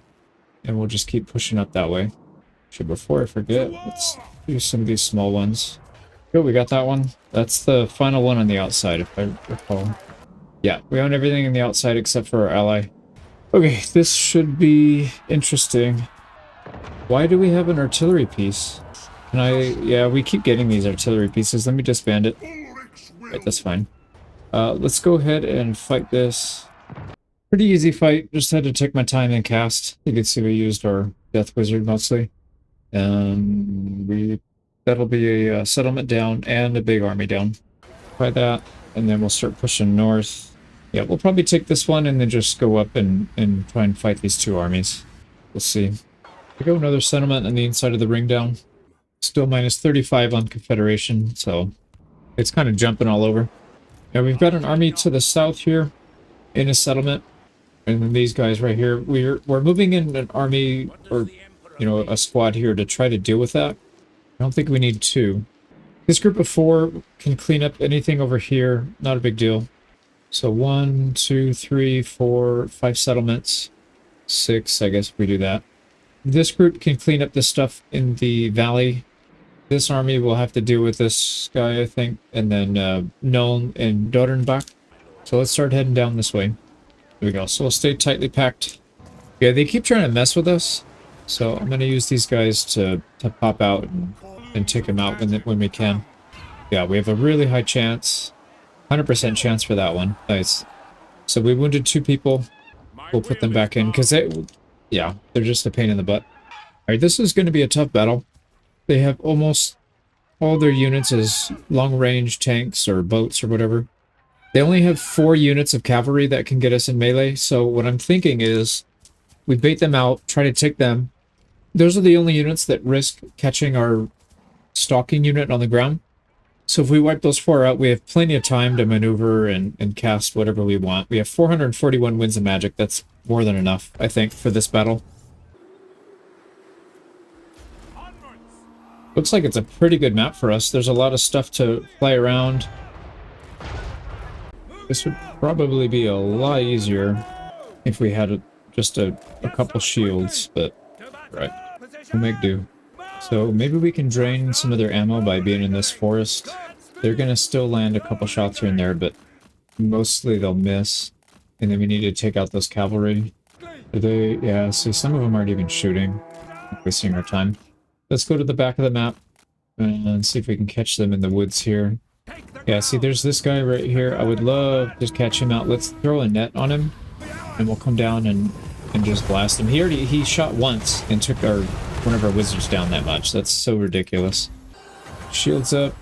and we'll just keep pushing up that way. Actually, before I forget, let's do some of these small ones. Good, we got that one. That's the final one on the outside, if I recall. Yeah, we own everything on the outside except for our ally. Okay, this should be interesting. Why do we have an artillery piece? Yeah, we keep getting these artillery pieces. Let me disband it. Right, that's fine. Let's go ahead and fight this. Pretty easy fight. Just had to take my time and cast. You can see we used our Death Wizard mostly. That'll be a settlement down and a big army down. Try that, and then we'll start pushing north. Yeah, we'll probably take this one and then just go up and try and fight these two armies. We'll see. We go another settlement on the inside of the ring down. Still minus 35 on Confederation, so it's kind of jumping all over. Now we've got an army to the south here in a settlement, and then these guys right here. We're moving in an army, or a squad here to try to deal with that. I don't think we need two. This group of 4 can clean up anything over here. Not a big deal. So 1, 2, 3, 4, 5 settlements. 6, I guess if we do that. This group can clean up the stuff in the valley. This army will have to deal with this guy, I think, and then Nuln and Dodenbach. So let's start heading down this way. There we go. So we'll stay tightly packed. Yeah, they keep trying to mess with us. So I'm going to use these guys to pop out and take them out when we can. Yeah, we have a really high chance. 100% chance for that one. Nice. So we wounded 2 people. We'll put them back in because yeah, they're just a pain in the butt. Alright, this is going to be a tough battle. They have almost all their units as long-range tanks or boats or whatever. They only have 4 units of cavalry that can get us in melee, so what I'm thinking is we bait them out, try to take them. Those are the only units that risk catching our stalking unit on the ground. So if we wipe those 4 out, we have plenty of time to maneuver and cast whatever we want. We have 441 winds of magic. That's more than enough, I think, for this battle. Looks like it's a pretty good map for us. There's a lot of stuff to play around. This would probably be a lot easier if we had just a couple shields, but right, we'll make do. So maybe we can drain some of their ammo by being in this forest. They're gonna still land a couple shots here and there, but mostly they'll miss. And then we need to take out those cavalry. Yeah, see, some of them aren't even shooting. Wasting our time. Let's go to the back of the map and see if we can catch them in the woods here. Yeah, see, there's this guy right here. I would love to catch him out. Let's throw a net on him, and we'll come down and just blast him. He shot once and took one of our wizards down that much. That's so ridiculous. Shields up.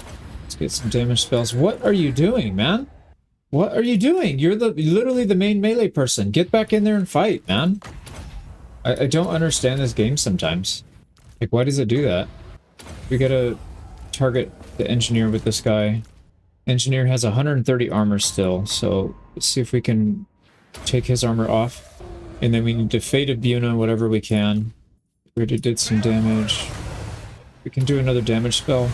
Let's get some damage spells. What are you doing, man? What are you doing? You're literally the main melee person. Get back in there and fight, man. I don't understand this game sometimes. Like, why does it do that? We gotta target the engineer with this guy. Engineer has 130 armor still, so let's see if we can take his armor off. And then we need to Fate of Buna whatever we can. We already did some damage. We can do another damage spell.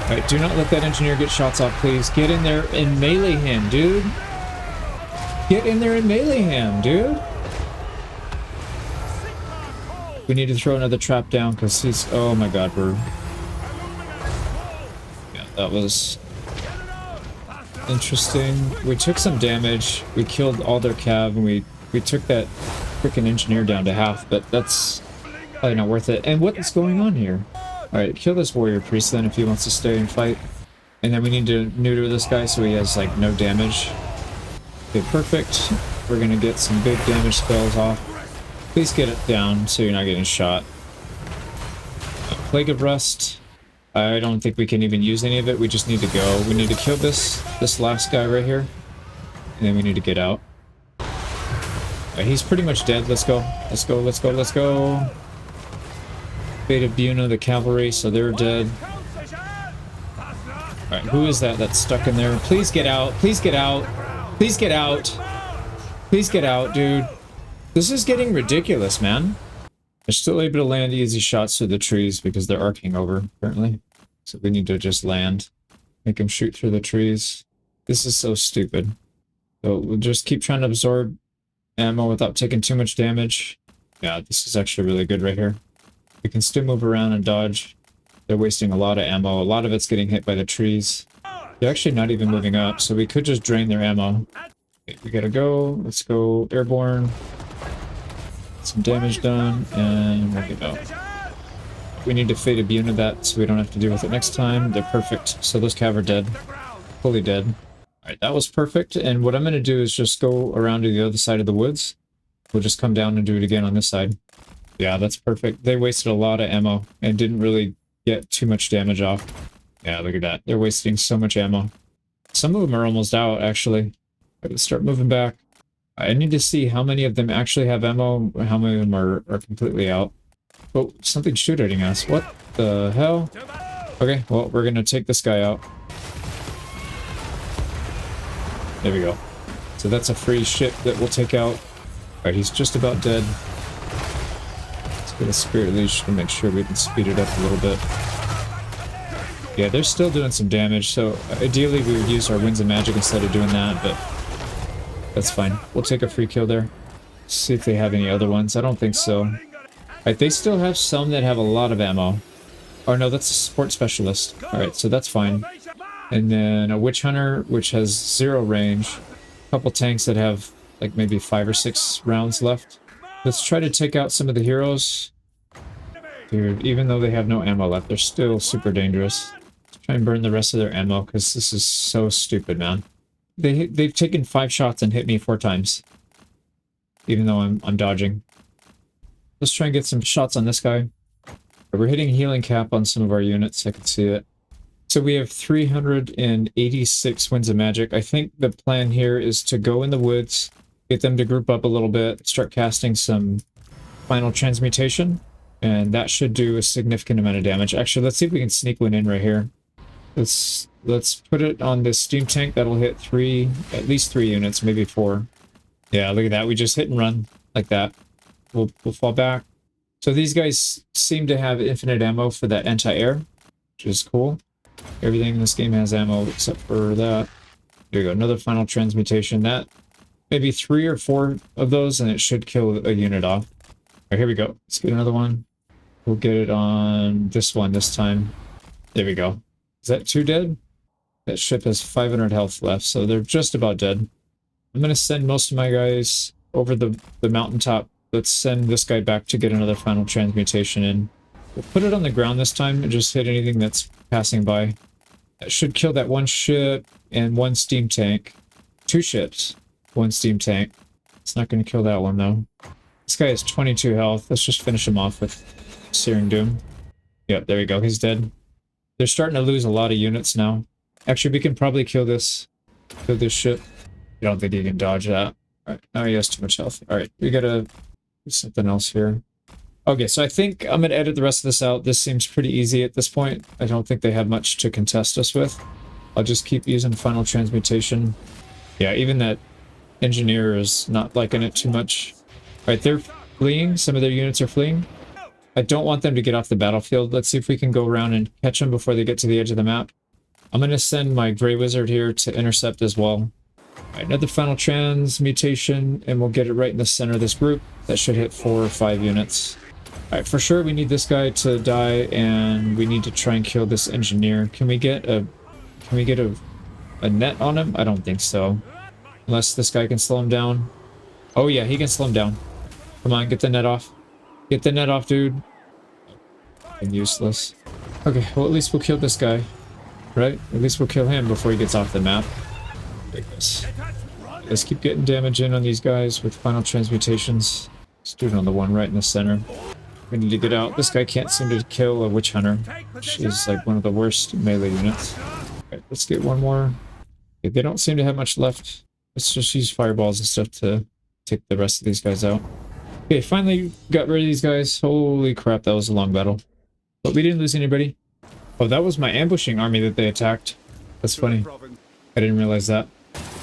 Alright, do not let that engineer get shots off, please. Get in there and melee him, dude. Get in there and melee him, dude. We need to throw another trap down because he's... Oh my god, we're... Yeah, that was... interesting. We took some damage. We killed all their cav and we took that freaking engineer down to half, but that's probably not worth it. And what is going on here? Alright, kill this warrior priest then if he wants to stay and fight. And then we need to neuter this guy so he has like no damage. Okay, perfect. We're gonna get some big damage spells off. Please get it down so you're not getting shot. Plague of Rust. I don't think we can even use any of it. We just need to go. We need to kill this last guy right here. And then we need to get out. He's pretty much dead. Let's go. Let's go, let's go, let's go. Fate of Buna, the cavalry, so they're dead. Alright, who is that that's stuck in there? Please get out. Please get out. Please get out. Please get out, dude. This is getting ridiculous, man. They're still able to land easy shots through the trees because they're arcing over, apparently. So we need to just land. Make them shoot through the trees. This is so stupid. So we'll just keep trying to absorb ammo without taking too much damage. Yeah, this is actually really good right here. We can still move around and dodge. They're wasting a lot of ammo. A lot of it's getting hit by the trees. They're actually not even moving up, so we could just drain their ammo. Okay, we gotta go. Let's go airborne. Some damage done, and we'll get out. We need to Fate of Buna that so we don't have to deal with it next time. They're perfect. So those cav are dead. Fully dead. Alright, that was perfect, and what I'm going to do is just go around to the other side of the woods. We'll just come down and do it again on this side. Yeah, that's perfect. They wasted a lot of ammo and didn't really get too much damage off. Yeah, look at that. They're wasting so much ammo. Some of them are almost out, actually. Let's start moving back. I need to see how many of them actually have ammo, how many of them are completely out. Oh, something's shooting us. What the hell? Okay, well, we're gonna take this guy out. There we go. So that's a free ship that we'll take out. Alright, he's just about dead. Let's get a spirit leash to make sure we can speed it up a little bit. Yeah, they're still doing some damage, so ideally we would use our winds of magic instead of doing that, but that's fine. We'll take a free kill there. See if they have any other ones. I don't think so. Alright, they still have some that have a lot of ammo. Oh no, that's a support specialist. Alright, so that's fine. And then a witch hunter, which has 0 range. A couple tanks that have like maybe 5 or 6 rounds left. Let's try to take out some of the heroes. Dude, even though they have no ammo left, they're still super dangerous. Let's try and burn the rest of their ammo, because this is so stupid, man. They've taken 5 shots and hit me 4 times. Even though I'm dodging. Let's try and get some shots on this guy. We're hitting healing cap on some of our units, I can see it. So we have 386 winds of magic. I think the plan here is to go in the woods, get them to group up a little bit, start casting some final transmutation, and that should do a significant amount of damage. Actually, let's see if we can sneak one in right here. Let's put it on this steam tank. That'll hit at least 3 units, maybe 4. Yeah, look at that. We just hit and run like that. We'll fall back. So these guys seem to have infinite ammo for that anti-air, which is cool. Everything in this game has ammo except for that. There you go. Another final transmutation. That maybe 3 or 4 of those, and it should kill a unit off. All right, here we go. Let's get another one. We'll get it on this one this time. There we go. Is that 2 dead? That ship has 500 health left, so they're just about dead. I'm going to send most of my guys over the mountaintop. Let's send this guy back to get another final transmutation in. We'll put it on the ground this time and just hit anything that's passing by. That should kill that 1 ship and 1 steam tank. 2 ships, 1 steam tank. It's not going to kill that one, though. This guy has 22 health. Let's just finish him off with Searing Doom. Yep, there we go. He's dead. They're starting to lose a lot of units now. Actually, we can probably kill this ship. I don't think he can dodge that. Alright, now he has too much health. Alright, we gotta Do something else here. Okay, so I think I'm going to edit the rest of this out. This seems pretty easy at this point. I don't think they have much to contest us with. I'll just keep using final transmutation. Yeah, even that engineer is not liking it too much. Alright, they're fleeing. Some of their units are fleeing. I don't want them to get off the battlefield. Let's see if we can go around and catch them before they get to the edge of the map. I'm going to send my Grey Wizard here to intercept as well. Alright, another final transmutation, and we'll get it right in the center of this group. That should hit 4 or 5 units. Alright, for sure we need this guy to die, and we need to try and kill this engineer. Can we get a net on him? I don't think so. Unless this guy can slow him down. Oh yeah, he can slow him down. Come on, get the net off. Get the net off, dude. I'm useless. Okay, well at least we'll kill this guy. Right? At least we'll kill him before he gets off the map. Let's keep getting damage in on these guys with final transmutations. Let's do it on the one right in the center. We need to get out. This guy can't seem to kill a witch hunter, which is like one of the worst melee units. Okay, let's get one more. Okay, they don't seem to have much left. Let's just use fireballs and stuff to take the rest of these guys out. Okay, finally got rid of these guys. Holy crap, that was a long battle. But we didn't lose anybody. Oh, that was my ambushing army that they attacked. That's funny. I didn't realize that.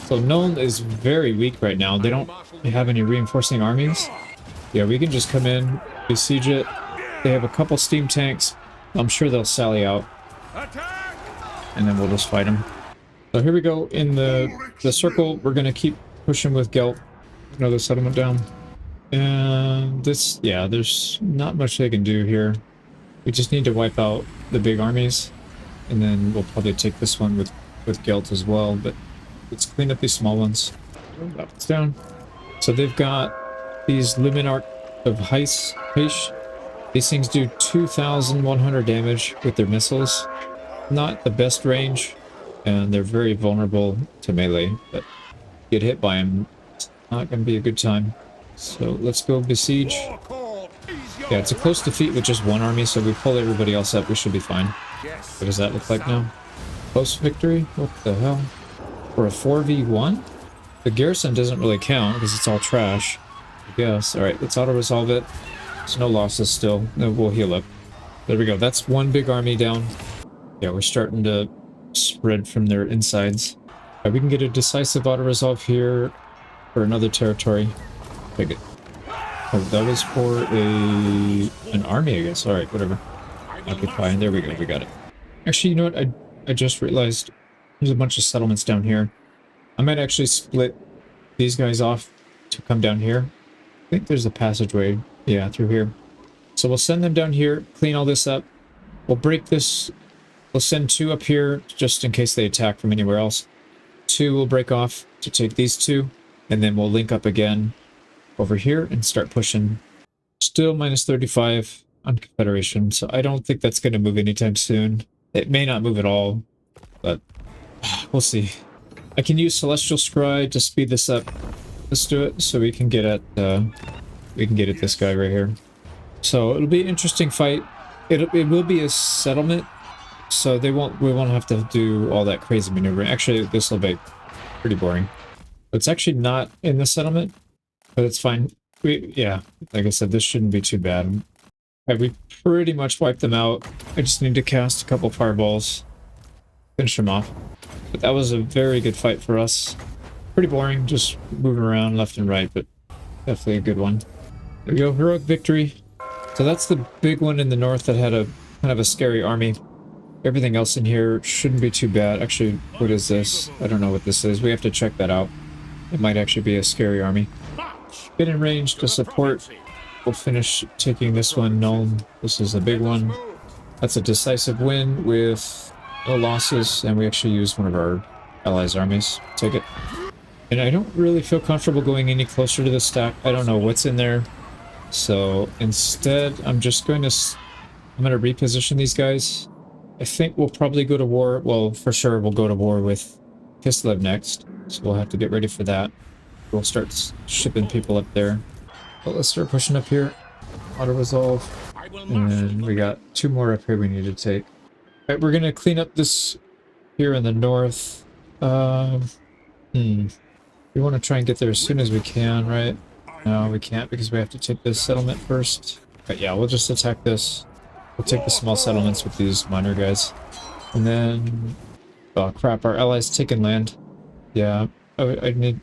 So Nuln is very weak right now. They don't have any reinforcing armies. Yeah, we can just come in, besiege it. They have a couple steam tanks. I'm sure they'll sally out. And then we'll just fight them. So here we go in the circle. We're going to keep pushing with Gelt. Another settlement down. And this, yeah, there's not much they can do here. We just need to wipe out the big armies. And then we'll probably take this one with Gelt as well. But let's clean up these small ones. That's down. So they've got these Luminarch of Heiss. These things do 2,100 damage with their missiles. Not the best range, and they're very vulnerable to melee, but get hit by them, it's not going to be a good time. So let's go besiege. Yeah, it's a close defeat with just one army, so we pull everybody else up, we should be fine. What does that look like now? Close victory? What the hell? For a 4v1? The garrison doesn't really count because it's all trash. I guess. Alright, let's auto-resolve it. There's no losses still. No, we'll heal up. There we go. That's one big army down. Yeah, we're starting to spread from their insides. Right, we can get a decisive auto-resolve here for another territory. Take it. Oh, that was for an army, I guess. Alright, whatever. Occupy. There we go. We got it. Actually, you know what? I just realized there's a bunch of settlements down here. I might actually split these guys off to come down here. I think there's a passageway, yeah, through here. So we'll send them down here, clean all this up. We'll break this. We'll send 2 up here just in case they attack from anywhere else. 2 will break off to take these 2, and then we'll link up again over here and start pushing. Still minus 35 on Confederation, so I don't think that's going to move anytime soon. It may not move at all, but we'll see. I can use Celestial Scry to speed this up. Let's do it so we can get at this guy right here. So it'll be an interesting fight. It will be a settlement, so we won't have to do all that crazy maneuvering. Actually, this will be pretty boring. It's actually not in the settlement, but it's fine. Yeah, like I said, this shouldn't be too bad. We pretty much wiped them out. I just need to cast a couple fireballs, finish them off. But that was a very good fight for us. Pretty boring, just moving around left and right, but definitely a good one. There we go, heroic victory. So that's the big one in the north that had a kind of a scary army. Everything else in here shouldn't be too bad. Actually, what is this? I don't know what this is. We have to check that out. It might actually be a scary army. Get in range to support. We'll finish taking this one. Nuln. This is a big one. That's a decisive win with no losses, and we actually used one of our allies' armies. Take it. And I don't really feel comfortable going any closer to the stack. I don't know what's in there. So instead, I'm going to reposition these guys. I think we'll probably go to war. Well, for sure, we'll go to war with Kislev next. So we'll have to get ready for that. We'll start shipping people up there. But let's start pushing up here. Auto-resolve. And we got 2 more up here we need to take. Alright, we're going to clean up this here in the north. We want to try and get there as soon as we can, right? No, we can't because we have to take this settlement first. But yeah, we'll just attack this. We'll take the small settlements with these minor guys. And then... Oh crap, our allies taking land. Yeah, I need...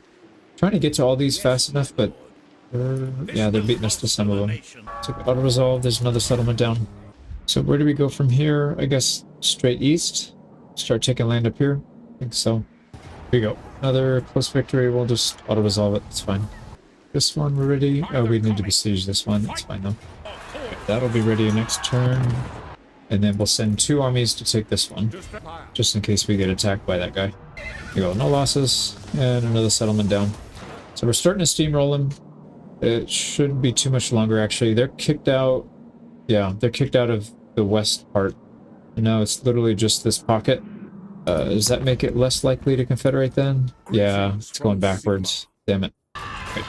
Trying to get to all these fast enough, but... yeah, they're beating us to some of them. Took auto-resolve, there's another settlement down. So where do we go from here? I guess straight east? Start taking land up here? I think so. Here we go. Another close victory, we'll just auto-resolve it, it's fine. This one we're ready. Oh, we need to besiege this one, that's fine though. Okay, that'll be ready next turn. And then we'll send 2 armies to take this one. Just in case we get attacked by that guy. Here we go, no losses. And another settlement down. So we're starting to steamroll them. It shouldn't be too much longer actually. They're kicked out. Yeah, they're kicked out of the west part. And now it's literally just this pocket. Does that make it less likely to confederate then? Yeah, it's going backwards. Damn it. Right.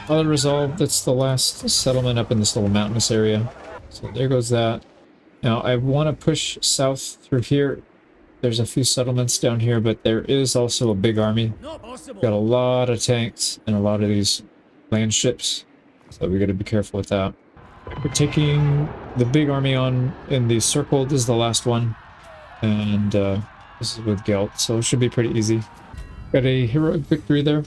Auto resolve, that's the last settlement up in this little mountainous area. So there goes that. Now I want to push south through here. There's a few settlements down here, but there is also a big army. Got a lot of tanks and a lot of these land ships. So we got to be careful with that. We're taking the big army on in the circle. This is the last one. And this is with Gelt, so it should be pretty easy. Got a heroic victory there.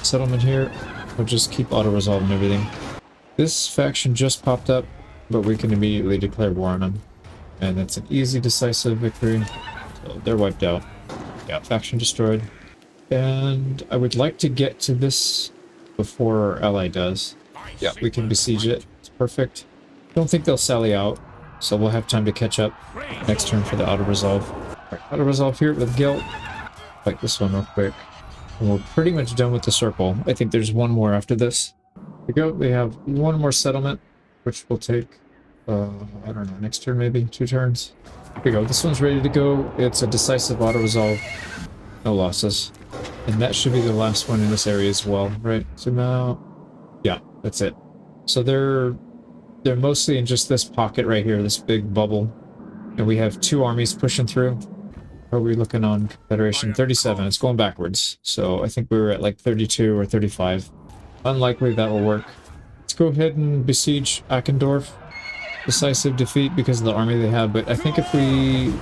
Settlement here. We'll just keep auto-resolving everything. This faction just popped up, but we can immediately declare war on them. And it's an easy, decisive victory. So they're wiped out. Yeah, faction destroyed. And I would like to get to this before our ally does. Yeah, we can besiege it. It's perfect. Don't think they'll sally out, so we'll have time to catch up next turn for the auto-resolve. Right, auto-resolve here with Gelt. Fight this one real quick. And we're pretty much done with the circle. I think there's one more after this. Here we go. We have one more settlement, which will take, I don't know, next turn maybe? 2 turns. Here we go. This one's ready to go. It's a decisive auto-resolve. No losses. And that should be the last one in this area as well, right? Zoom out. Yeah, that's it. So they're mostly in just this pocket right here, this big bubble. And we have 2 armies pushing through. Are we looking on Confederation? 37. It's going backwards. So I think we were at like 32 or 35. Unlikely that will work. Let's go ahead and besiege Eckendorf. Decisive defeat because of the army they have, but I think if we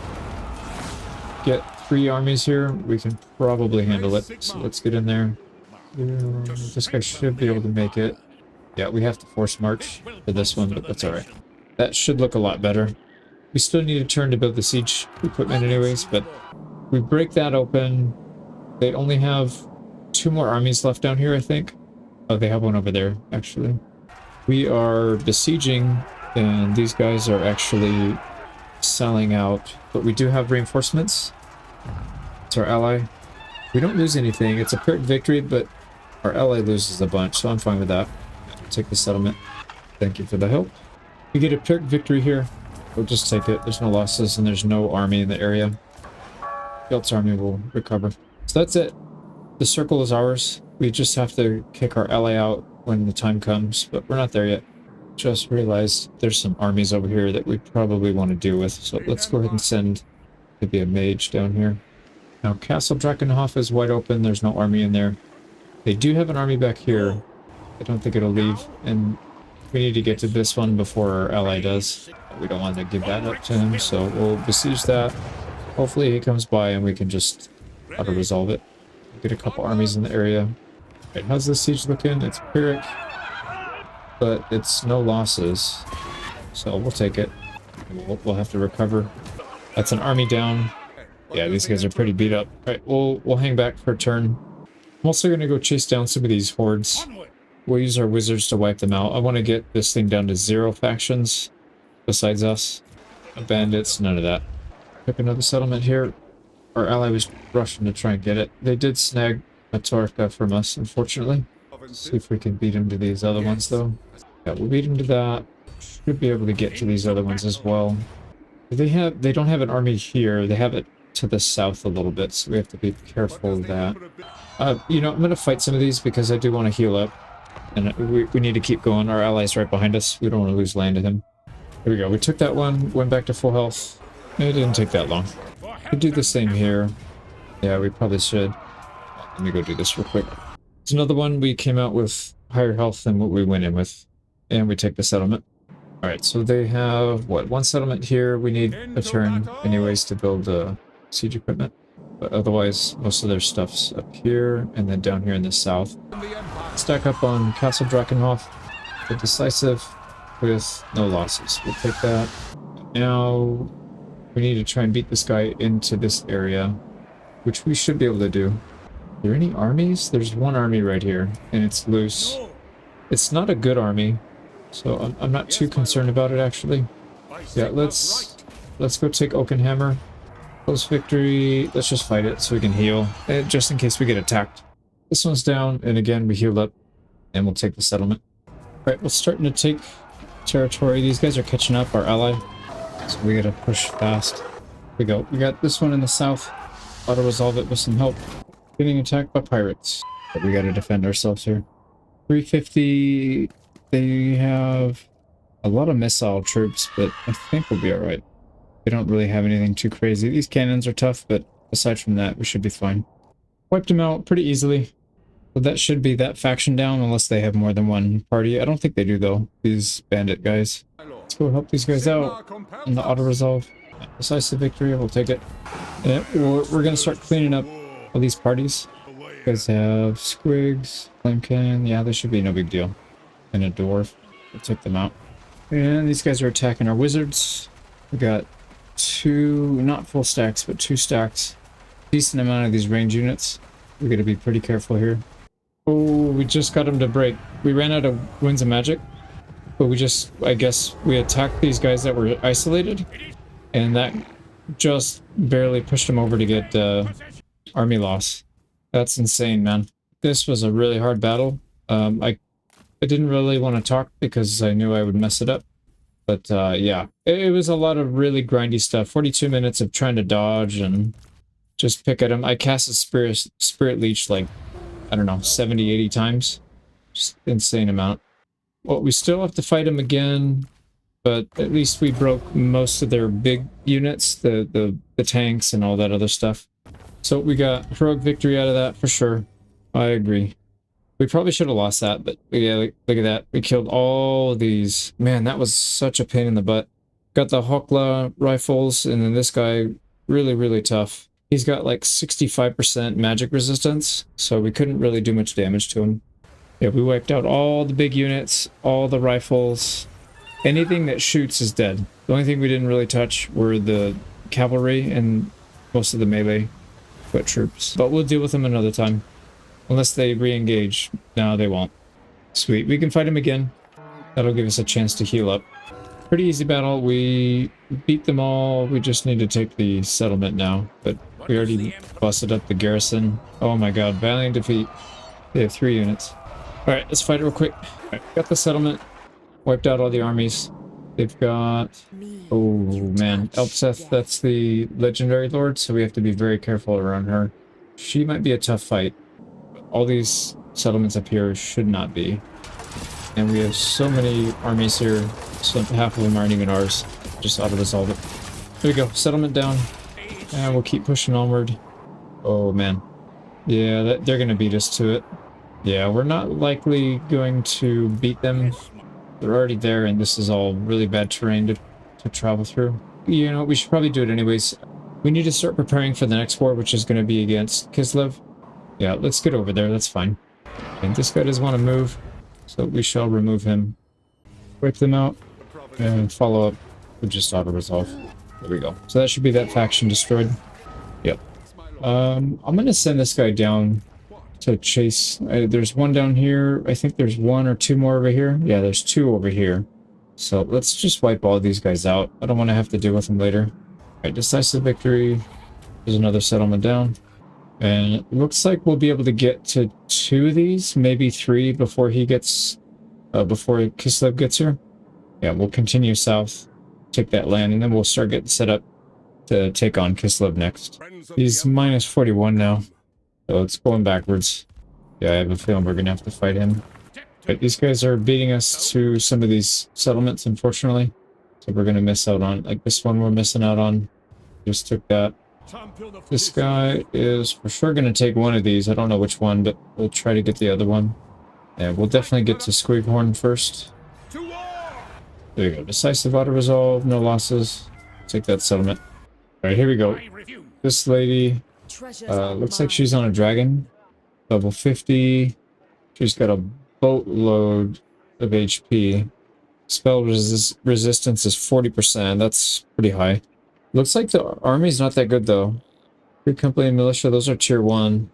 get 3 armies here, we can probably handle it. So let's get in there. This guy should be able to make it. Yeah, we have to force march for this one, but that's alright. That should look a lot better. We still need a turn to build the siege equipment anyways, but we break that open. They only have 2 more armies left down here, I think. Oh, they have one over there, actually. We are besieging, and these guys are actually selling out. But we do have reinforcements. It's our ally. We don't lose anything. It's a pyrrhic victory, but our ally loses a bunch, so I'm fine with that. Take the settlement. Thank you for the help. We get a pyrrhic victory here. We'll just take it. There's no losses, and there's no army in the area. Gelt's army will recover. So that's it. The circle is ours. We just have to kick our ally out when the time comes, but we're not there yet. Just realized there's some armies over here that we probably want to deal with, so let's go ahead and send maybe a mage down here. Now, Castle Drakenhof is wide open. There's no army in there. They do have an army back here. I don't think it'll leave, and we need to get to this one before our ally does. We don't want to give that up to him, so we'll besiege that. Hopefully he comes by and we can just auto-resolve it. Get a couple armies in the area. Right, how's this siege looking? It's pyrrhic, but it's no losses, so we'll take it. We'll have to recover. That's an army down. Yeah, these guys are pretty beat up. All right, we'll hang back for a turn. I'm also going to go chase down some of these hordes. We'll use our wizards to wipe them out. I want to get this thing down to 0 factions besides us. No bandits, none of that. Pick another settlement here. Our ally was rushing to try and get it. They did snag a Torka from us, unfortunately. Let's see if we can beat him to these other ones, though. Yeah, we'll beat him to that. Should be able to get to these other ones as well. They don't have an army here. They have it to the south a little bit, so we have to be careful of that. You know, I'm going to fight some of these because I do want to heal up. And we need to keep going. Our ally's right behind us. We don't want to lose land to him. Here we go. We took that one, went back to full health. It didn't take that long. Could do the same here. Yeah, we probably should. Let me go do this real quick. There's another one. We came out with higher health than what we went in with. And we take the settlement. Alright, so they have, what, one settlement here. We need a turn anyways to build siege equipment. But otherwise, most of their stuff's up here, and then down here in the south. Stack up on Castle Drakenhof, the decisive, with no losses. We'll take that. Now, we need to try and beat this guy into this area, which we should be able to do. Are there any armies? There's one army right here, and it's loose. It's not a good army, so I'm not too concerned about it, actually. Yeah, let's go take Oakenhammer. Close victory. Let's just fight it so we can heal, just in case we get attacked. This one's down, and again, we healed up, and we'll take the settlement. Alright, we're starting to take territory. These guys are catching up, our ally. So we gotta push fast. Here we go. We got this one in the south. Auto-resolve it with some help. Getting attacked by pirates. But we gotta defend ourselves here. 350. They have a lot of missile troops, but I think we'll be alright. We don't really have anything too crazy. These cannons are tough, but aside from that, we should be fine. Wiped them out pretty easily. So that should be that faction down, unless they have more than one party. I don't think they do, though, these bandit guys. Let's go help these guys out in the auto-resolve. Decisive victory, we'll take it. And we're going to start cleaning up all these parties. You guys have squigs, flame cannon. Yeah, this should be no big deal. And a dwarf. We'll take them out. And these guys are attacking our wizards. We got two, not full stacks, but 2 stacks. Decent amount of these range units. We're going to be pretty careful here. Oh, we just got them to break. We ran out of winds of magic. But we just, I guess, we attacked these guys that were isolated. And that just barely pushed them over to get army loss. That's insane, man. This was a really hard battle. I didn't really want to talk because I knew I would mess it up. But yeah, it was a lot of really grindy stuff. 42 minutes of trying to dodge and just pick at him. I cast a Spirit Leech like, I don't know, 70, 80 times. Just insane amount. Well, we still have to fight him again, but at least we broke most of their big units, the tanks and all that other stuff. So we got heroic victory out of that for sure. I agree. We probably should have lost that, but yeah, look at that. We killed all these. Man, that was such a pain in the butt. Got the Hokla rifles, and then this guy, really, really tough. He's got like 65% magic resistance, so we couldn't really do much damage to him. Yeah, we wiped out all the big units, all the rifles. Anything that shoots is dead. The only thing we didn't really touch were the cavalry and most of the melee foot troops. But we'll deal with them another time. Unless they re-engage. No, they won't. Sweet. We can fight him again. That'll give us a chance to heal up. Pretty easy battle. We beat them all. We just need to take the settlement now. But we already busted up the garrison. Oh my god. Valiant defeat. They have 3 units. Alright, let's fight it real quick. Alright, got the settlement. Wiped out all the armies. They've got... Oh man. Elpseth, that's the legendary lord, so we have to be very careful around her. She might be a tough fight. All these settlements up here should not be. And we have so many armies here, so half of them aren't even ours. Just auto-resolve it. There we go, settlement down. And we'll keep pushing onward. Oh man. Yeah, they're gonna beat us to it. Yeah, we're not likely going to beat them. They're already there, and this is all really bad terrain to travel through. You know, we should probably do it anyways. We need to start preparing for the next war, which is going to be against Kislev. Yeah, let's get over there, that's fine. And this guy doesn't want to move, so we shall remove him. Wipe them out, and follow up with just auto-resolve. There we go. So that should be that faction destroyed. Yep. I'm going to send this guy down to chase. There's one down here. I think there's 1 or 2 more over here. Yeah, there's 2 over here. So let's just wipe all these guys out. I don't want to have to deal with them later. Alright, decisive victory. There's another settlement down. And it looks like we'll be able to get to 2 of these, maybe 3 before he gets... before Kislev gets here. Yeah, we'll continue south, take that land, and then we'll start getting set up to take on Kislev next. He's minus 41 now. So it's going backwards. Yeah, I have a feeling we're going to have to fight him. But these guys are beating us to some of these settlements, unfortunately. So we're going to miss out on, like this one we're missing out on. Just took that. This guy is for sure going to take one of these. I don't know which one, but we'll try to get the other one. And we'll definitely get to Squighorn first. To war! There you go. Decisive auto resolve, no losses. Take that settlement. Alright, here we go. I refuse. This lady looks like she's on a dragon. Level 50. She's got a boatload of HP. Spell resistance is 40%. That's pretty high. Looks like the army's not that good though. Free Company Militia, those are tier 1.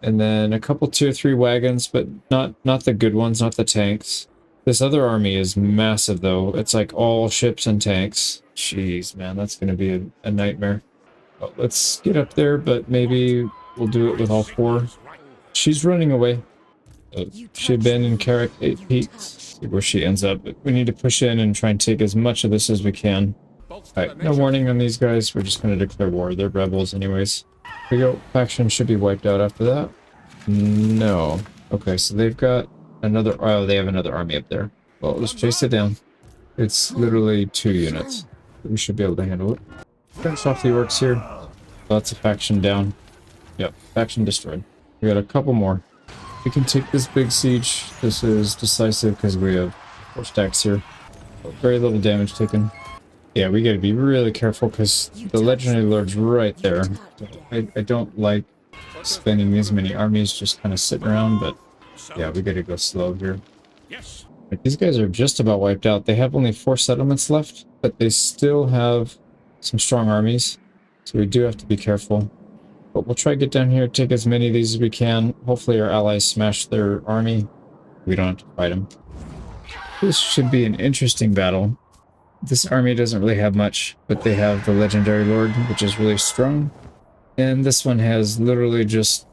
And then a couple tier 3 wagons, but not the good ones, not the tanks. This other army is massive though. It's like all ships and tanks. Jeez, man, that's gonna be a nightmare. Well, let's get up there, but maybe we'll do it with all 4. She's running away. She abandoned Carrick 8 Peaks. See where she ends up. But we need to push in and try and take as much of this as we can. Alright, no warning on these guys. We're just going to declare war. They're rebels anyways. Here we go. Faction should be wiped out after that. No. Okay, so they've got another... Oh, they have another army up there. Well, let's chase it down. It's literally 2 units. We should be able to handle it. Finish off the orcs here. That's a faction down. Yep, faction destroyed. We got a couple more. We can take this big siege. This is decisive because we have 4 stacks here. Very little damage taken. Yeah, we gotta be really careful because the legendary lord's right there. I don't like spending these many armies just kind of sitting around, but yeah, we gotta go slow here. Yes. Like, these guys are just about wiped out. They have only 4 settlements left, but they still have some strong armies, so we do have to be careful. But we'll try to get down here, take as many of these as we can. Hopefully our allies smash their army. We don't have to fight them. This should be an interesting battle. This army doesn't really have much, but they have the Legendary Lord, which is really strong. And this one has literally just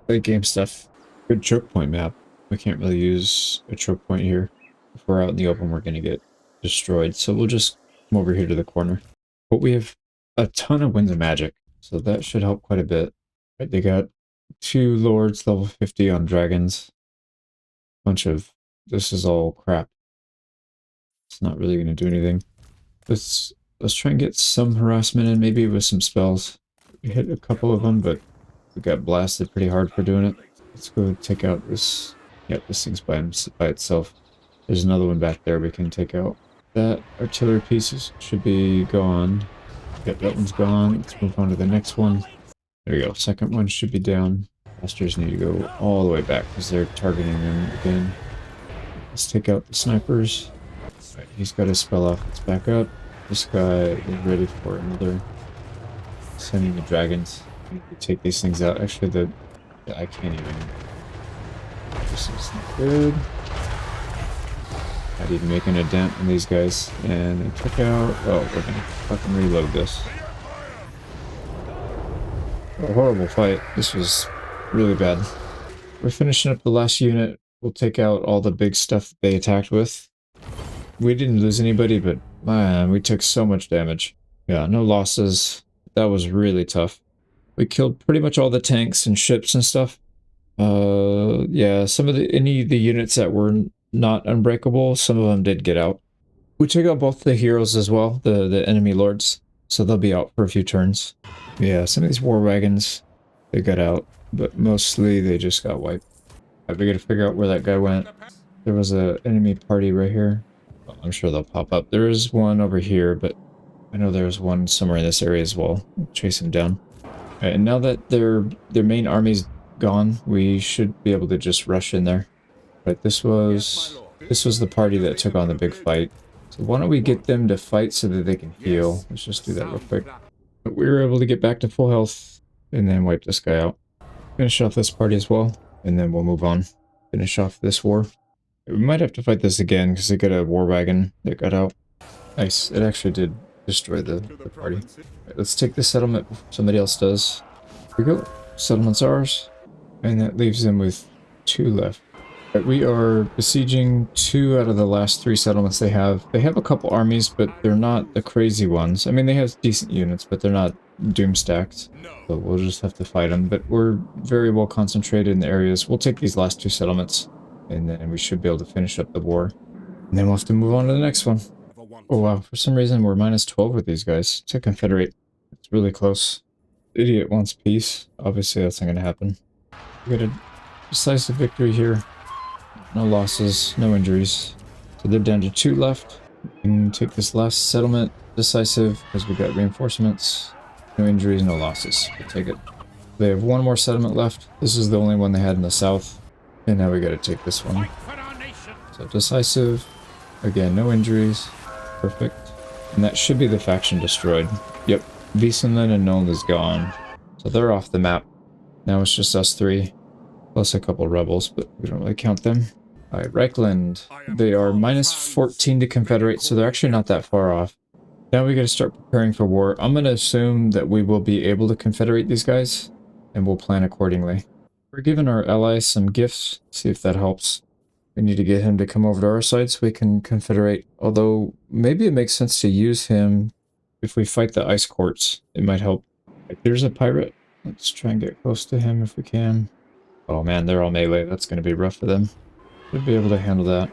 late game stuff. Good choke point map. We can't really use a choke point here. If we're out in the open, we're going to get destroyed. So we'll just come over here to the corner. But we have a ton of Winds of Magic, so that should help quite a bit. Right, they got 2 lords level 50 on dragons. Bunch of... This is all crap. It's not really going to do anything. Let's try and get some harassment in, maybe with some spells. We hit a couple of them, but we got blasted pretty hard for doing it. Let's go take out this... Yep, this thing's by itself. There's another one back there we can take out. That artillery pieces should be gone. Yep, that one's gone. Let's move on to the next one. There we go. Second one should be down. Masters need to go all the way back because they're targeting them again. Let's take out the snipers. Right, he's got his spell off. Let's back up. This guy is ready for another. Sending the dragons. We need to take these things out. Actually, I can't even. This is not good. Not even making a dent on these guys. And they took out... Oh, we're gonna fucking reload this. A horrible fight. This was really bad. We're finishing up the last unit. We'll take out all the big stuff they attacked with. We didn't lose anybody, but man, we took so much damage. Yeah, no losses. That was really tough. We killed pretty much all the tanks and ships and stuff. Yeah, any of the units that were not unbreakable, some of them did get out. We took out both the heroes as well, the enemy lords, so they'll be out for a few turns. Yeah, some of these war wagons, they got out, but mostly they just got wiped. We gotta figure out where that guy went. There was an enemy party right here. Well, I'm sure they'll pop up. There is one over here, but I know there's one somewhere in this area as well. We'll chase him down. Right, and now that their main army's gone, we should be able to just rush in there. But this was the party that took on the big fight. So why don't we get them to fight so that they can heal? Let's just do that real quick. But we were able to get back to full health and then wipe this guy out. Finish off this party as well, and then we'll move on. Finish off this war. We might have to fight this again because they got a war wagon that got out. Nice. It actually did destroy the party. Right, let's take this settlement before somebody else does. Here we go. Settlement's ours. And that leaves them with 2 left. Right, we are besieging 2 out of the last 3 settlements they have. They have a couple armies, but they're not the crazy ones. I mean, they have decent units, but they're not doom stacked. So we'll just have to fight them. But we're very well concentrated in the areas. We'll take these last 2 settlements, and then we should be able to finish up the war. And then we'll have to move on to the next one. Oh wow, for some reason we're minus 12 with these guys. To Confederate. It's really close. Idiot wants peace. Obviously that's not going to happen. We got a decisive victory here. No losses, no injuries. So they're down to 2 left. We can take this last settlement decisive because we got reinforcements. No injuries, no losses. We'll take it. They have 1 more settlement left. This is the only one they had in the south. And now we gotta take this one. So decisive. Again, no injuries. Perfect. And that should be the faction destroyed. Yep. Wiesenland and Nuln is gone. So they're off the map. Now it's just us 3. Plus a couple rebels, but we don't really count them. Alright, Reichland. They are minus 14 to Confederate, so they're actually not that far off. Now we gotta start preparing for war. I'm gonna assume that we will be able to Confederate these guys, and we'll plan accordingly. We're giving our allies some gifts, see if that helps. We need to get him to come over to our side so we can Confederate, although maybe it makes sense to use him if we fight the ice courts. It might help. There's a pirate. Let's try and get close to him if we can. Oh man, they're all melee. That's going to be rough for them. Should be able to handle that.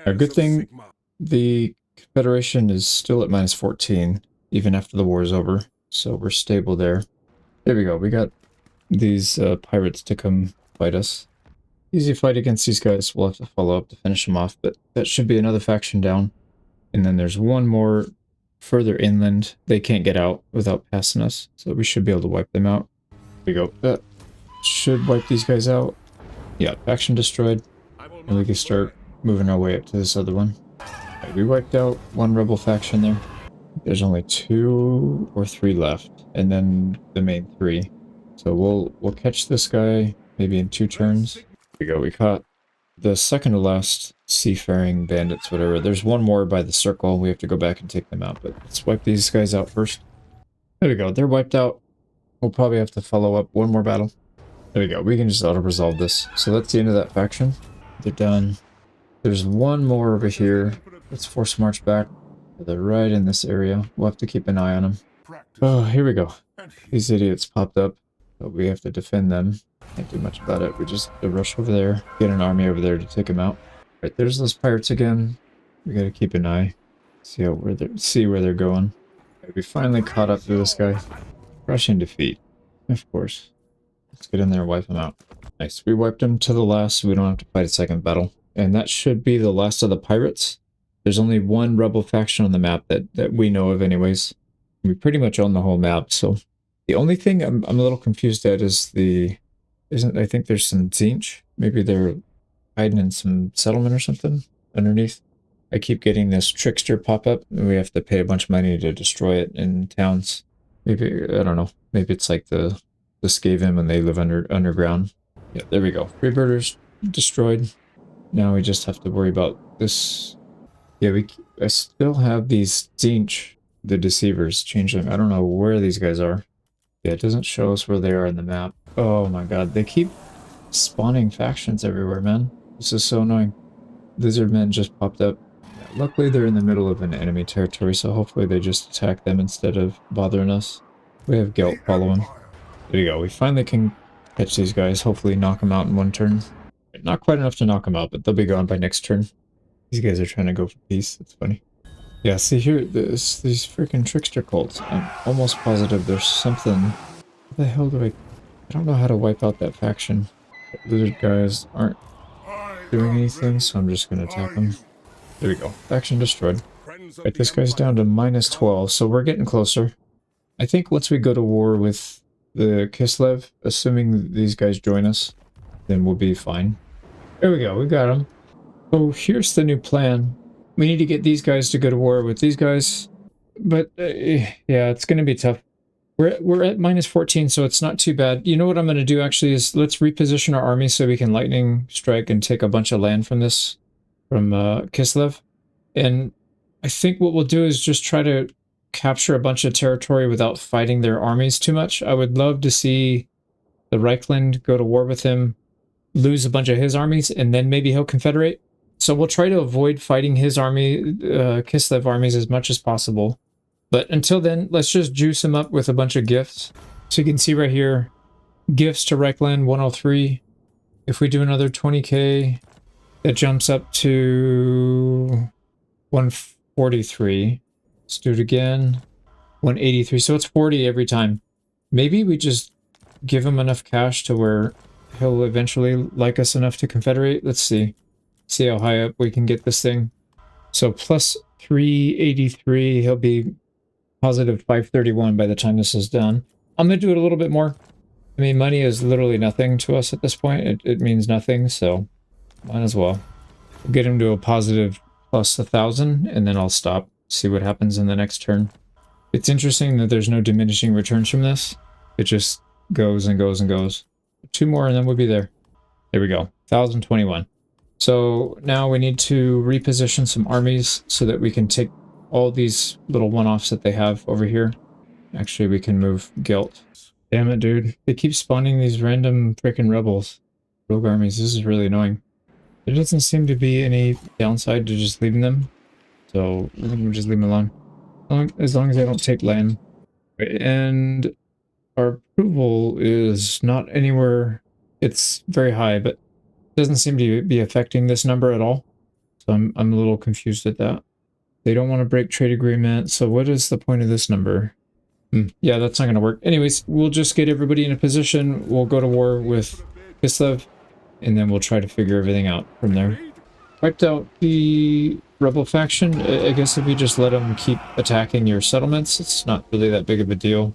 A good thing, the Confederation is still at minus 14, even after the war is over. So we're stable there. There we go. We got these pirates to come fight us. Easy fight against these guys. We'll have to follow up to finish them off, but that should be another faction down. And then there's one more further inland. They can't get out without passing us, so we should be able to wipe them out. There we go. That should wipe these guys out. Yeah, faction destroyed. And we can start moving our way up to this other one. Right, we wiped out 1 rebel faction there. There's only 2 or 3 left, and then the main 3. So we'll catch this guy maybe in 2 turns. There we go. We caught the second to last seafaring bandits, whatever. There's 1 more by the circle. We have to go back and take them out, but let's wipe these guys out first. There we go. They're wiped out. We'll probably have to follow up 1 more battle. There we go. We can just auto-resolve this. So that's the end of that faction. They're done. There's 1 more over here. Let's force march back. They're right in this area. We'll have to keep an eye on them. Oh, here we go. These idiots popped up, but we have to defend them. Can't do much about it. We just have to rush over there, get an army over there to take them out. Right, there's those pirates again. We gotta keep an eye. See where they're going. Right, we finally caught up to this guy. Crushing defeat. Of course. Let's get in there and wipe him out. Nice. We wiped him to the last, so we don't have to fight a second battle. And that should be the last of the pirates. There's only 1 rebel faction on the map that we know of anyways. We pretty much own the whole map, so the only thing I'm a little confused at is I think there's some Zinch. Maybe they're hiding in some settlement or something underneath. I keep getting this trickster pop up, and we have to pay a bunch of money to destroy it in towns. Maybe, I don't know. Maybe it's like the Skaven and they live underground. Yeah, there we go. Freebirders destroyed. Now we just have to worry about this. Yeah, I still have these Zinch, the deceivers, changeling. I don't know where these guys are. Yeah, it doesn't show us where they are in the map. Oh my god, they keep spawning factions everywhere, man. This is so annoying. Lizard men just popped up. Yeah, luckily they're in the middle of an enemy territory, so hopefully they just attack them instead of bothering us. We have Gelt follow them. There you go. We finally can catch these guys. Hopefully knock them out in 1 turn. Not quite enough to knock them out, but they'll be gone by next turn. These guys are trying to go for peace. That's funny. Yeah, see here, these freaking trickster cults. I'm almost positive there's something. What the hell do I don't know how to wipe out that faction. Lizard guys aren't doing anything, so I'm just gonna attack them. There we go. Faction destroyed. Right, this guy's down to minus 12, so we're getting closer. I think once we go to war with the Kislev, assuming these guys join us, then we'll be fine. There we go, we got them. So here's the new plan. We need to get these guys to go to war with these guys, but yeah, it's going to be tough. We're at minus 14, so it's not too bad. You know what I'm going to do actually is let's reposition our army so we can lightning strike and take a bunch of land from Kislev. And I think what we'll do is just try to capture a bunch of territory without fighting their armies too much. I would love to see the Reichland go to war with him, lose a bunch of his armies, and then maybe he'll confederate. So we'll try to avoid fighting his army, Kislev armies, as much as possible. But until then, let's just juice him up with a bunch of gifts. So you can see right here, gifts to Reichland, 103. If we do another 20k, that jumps up to 143. Let's do it again, 183. So it's 40 every time. Maybe we just give him enough cash to where he'll eventually like us enough to confederate. Let's see. See how high up we can get this thing. So plus 383, he'll be positive 531 by the time this is done. I'm going to do it a little bit more. I mean, money is literally nothing to us at this point. It means nothing, so might as well. We'll get him to a positive plus 1,000, and then I'll stop. See what happens in the next turn. It's interesting that there's no diminishing returns from this. It just goes and goes and goes. 2 more and then we'll be there. There we go. 1,021. So now we need to reposition some armies so that we can take all these little one-offs that they have over here. Actually, we can move Guilt. Damn it, dude. They keep spawning these random freaking rebels. Rogue armies. This is really annoying. There doesn't seem to be any downside to just leaving them. So I think we'll just leave them alone. As long as they don't take land. And our approval is not anywhere. It's very high, but doesn't seem to be affecting this number at all. So I'm a little confused at that. They don't want to break trade agreement. So what is the point of this number? Yeah, that's not going to work. Anyways, we'll just get everybody in a position. We'll go to war with Kislev, and then we'll try to figure everything out from there. Wiped out the rebel faction. I guess if you just let them keep attacking your settlements, it's not really that big of a deal.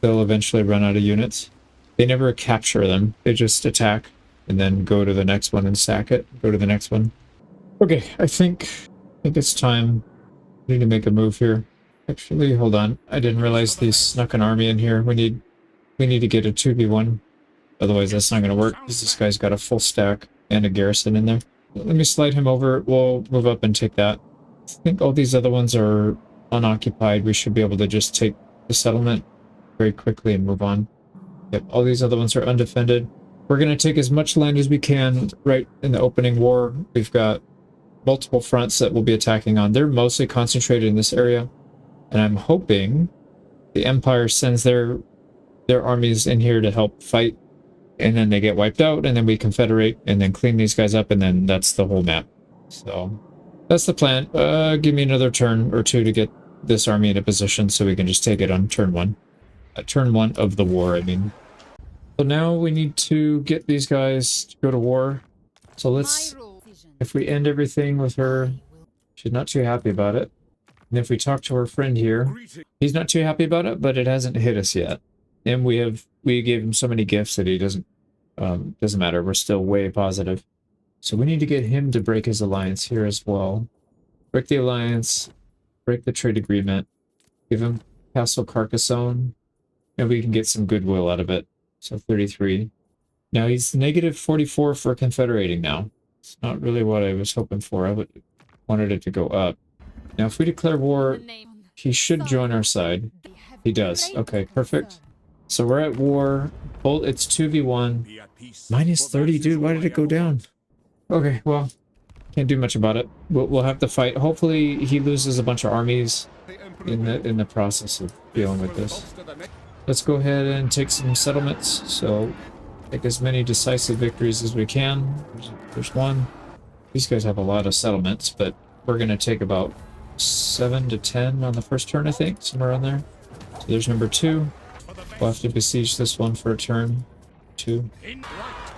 They'll eventually run out of units. They never capture them. They just attack and then go to the next one and sack it. Go to the next one. Okay, I think it's time. We need to make a move here. Actually, hold on. I didn't realize they snuck an army in here. We need to get a 2v1. Otherwise, that's not going to work because this guy's got a full stack and a garrison in there. Let me slide him over. We'll move up and take that. I think all these other ones are unoccupied. We should be able to just take the settlement very quickly and move on. Yep, all these other ones are undefended. We're going to take as much land as we can right in the opening war. We've got multiple fronts that we'll be attacking on. They're mostly concentrated in this area. And I'm hoping the Empire sends their armies in here to help fight. And then they get wiped out, and then we confederate, and then clean these guys up, and then that's the whole map. So that's the plan. Give me another turn or two to get this army into position so we can just take it on turn 1. Turn 1 of the war, I mean. So now we need to get these guys to go to war. So let's, if we end everything with her, she's not too happy about it. And if we talk to our friend here, he's not too happy about it, but it hasn't hit us yet. And we gave him so many gifts that he doesn't matter. We're still way positive. So we need to get him to break his alliance here as well. Break the alliance, break the trade agreement, give him Castle Carcassonne, and we can get some goodwill out of it. So 33. Now he's negative 44 for confederating now. It's not really what I was hoping for. I wanted it to go up. Now if we declare war, he should join our side. He does. Okay, perfect. So we're at war. It's 2v1. Minus 30, dude. Why did it go down? Okay, well, can't do much about it. We'll have to fight. Hopefully he loses a bunch of armies in the process of dealing with this. Let's go ahead and take some settlements. So take as many decisive victories as we can. There's one. These guys have a lot of settlements, but we're going to take about 7 to 10 on the first turn, I think. Somewhere around there. So there's number 2. We'll have to besiege this one for a turn. 2.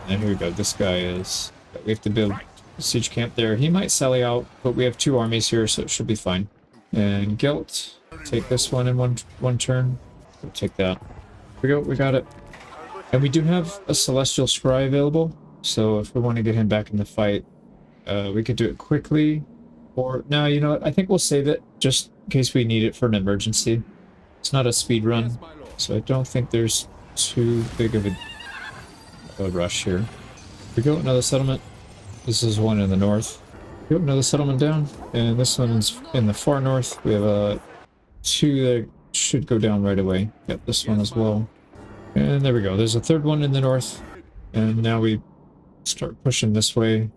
And here we go. This guy is... We have to build a siege camp there. He might sally out, but we have 2 armies here, so it should be fine. And Guilt. Take this one in one turn. We'll take that. Here we go. We got it. And we do have a Celestial Scry available. So if we want to get him back in the fight, we could do it quickly. Or, no, you know what? I think we'll save it just in case we need it for an emergency. It's not a speed run, so I don't think there's too big of a rush here. Here we go, another settlement. This is one in the north. Here we go, another settlement down. And this one's in the far north. We have 2 that should go down right away. Yep, this one as well. And there we go. There's a 3rd one in the north. And now we start pushing this way.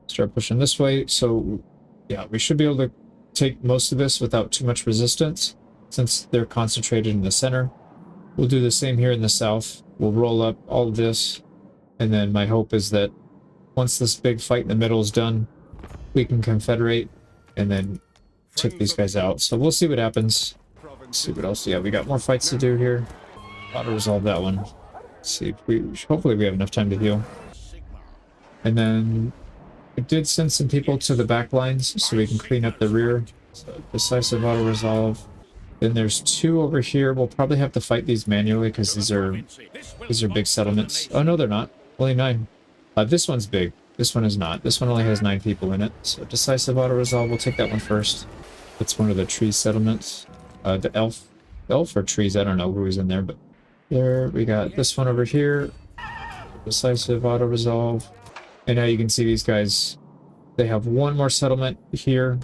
So, yeah, we should be able to take most of this without too much resistance, since they're concentrated in the center. We'll do the same here in the south. We'll roll up all of this, and then my hope is that once this big fight in the middle is done, we can confederate and then take these guys out. So we'll see what happens. Let's see what else. Yeah, we got more fights to do here. Got to resolve that one. Let's see if hopefully we have enough time to heal. And then I did send some people to the back lines so we can clean up the rear. So decisive auto resolve. Then there's 2 over here. We'll probably have to fight these manually because these are big settlements. Oh no, they're not. Only 9. This one's big. This one is not. This one only has 9 people in it. So decisive auto resolve. We'll take that one first. It's one of the tree settlements. The elf or trees. I don't know who's in there, but there we got this one over here. Decisive auto resolve. And now you can see these guys. They have 1 more settlement here.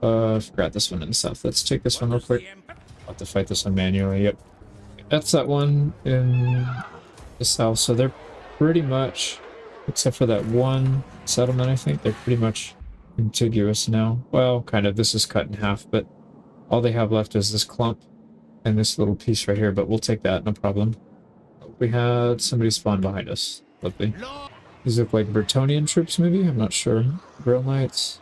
Forgot this one in the south. Let's take this one real quick. I'll have to fight this one manually. Yep. That's that one in the south. So they're pretty much, except for that 1 settlement, I think, they're pretty much contiguous now. Well, kind of. This is cut in half, but all they have left is this clump and this little piece right here, but we'll take that, no problem. We had somebody spawn behind us. Lovely. These look like Bretonnian troops, maybe? I'm not sure. Grill Knights.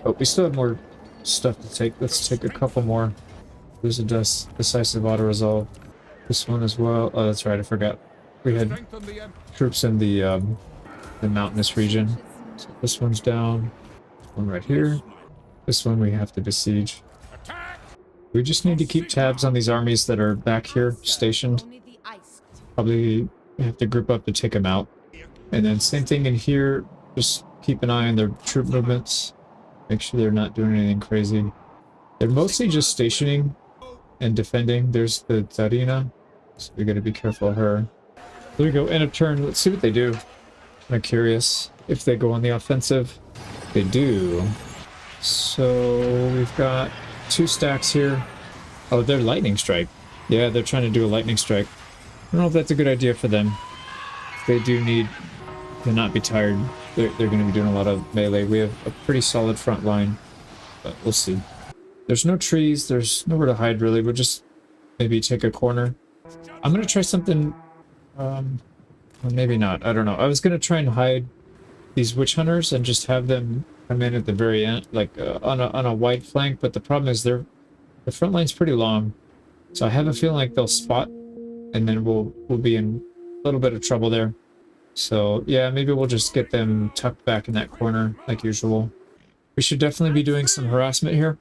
Oh, we still have more stuff to take. Let's take a couple more. There's a decisive auto resolve. This one as well. Oh, that's right. I forgot. We had troops in the mountainous region. So this one's down. One right here. This one we have to besiege. We just need to keep tabs on these armies that are back here stationed. Probably have to group up to take them out. And then same thing in here. Just keep an eye on their troop movements. Make sure they're not doing anything crazy. They're mostly just stationing and defending. There's the Zarina, so we gotta be careful of her. There we go, end of turn. Let's see what they do. I'm curious if they go on the offensive. They do. So we've got 2 stacks here. Oh, they're lightning strike. Yeah, they're trying to do a lightning strike. I don't know if that's a good idea for them. They do need to not be tired. They're going to be doing a lot of melee. We have a pretty solid front line, but we'll see. There's no trees. There's nowhere to hide, really. We'll just maybe take a corner. I'm going to try something... well, maybe not. I don't know. I was going to try and hide these witch hunters and just have them come in at the very end, like on a wide flank, but the problem is the front line's pretty long. So I have a feeling like they'll spot, and then we'll be in a little bit of trouble there. So yeah, maybe we'll just get them tucked back in that corner like usual. We should definitely be doing some harassment here.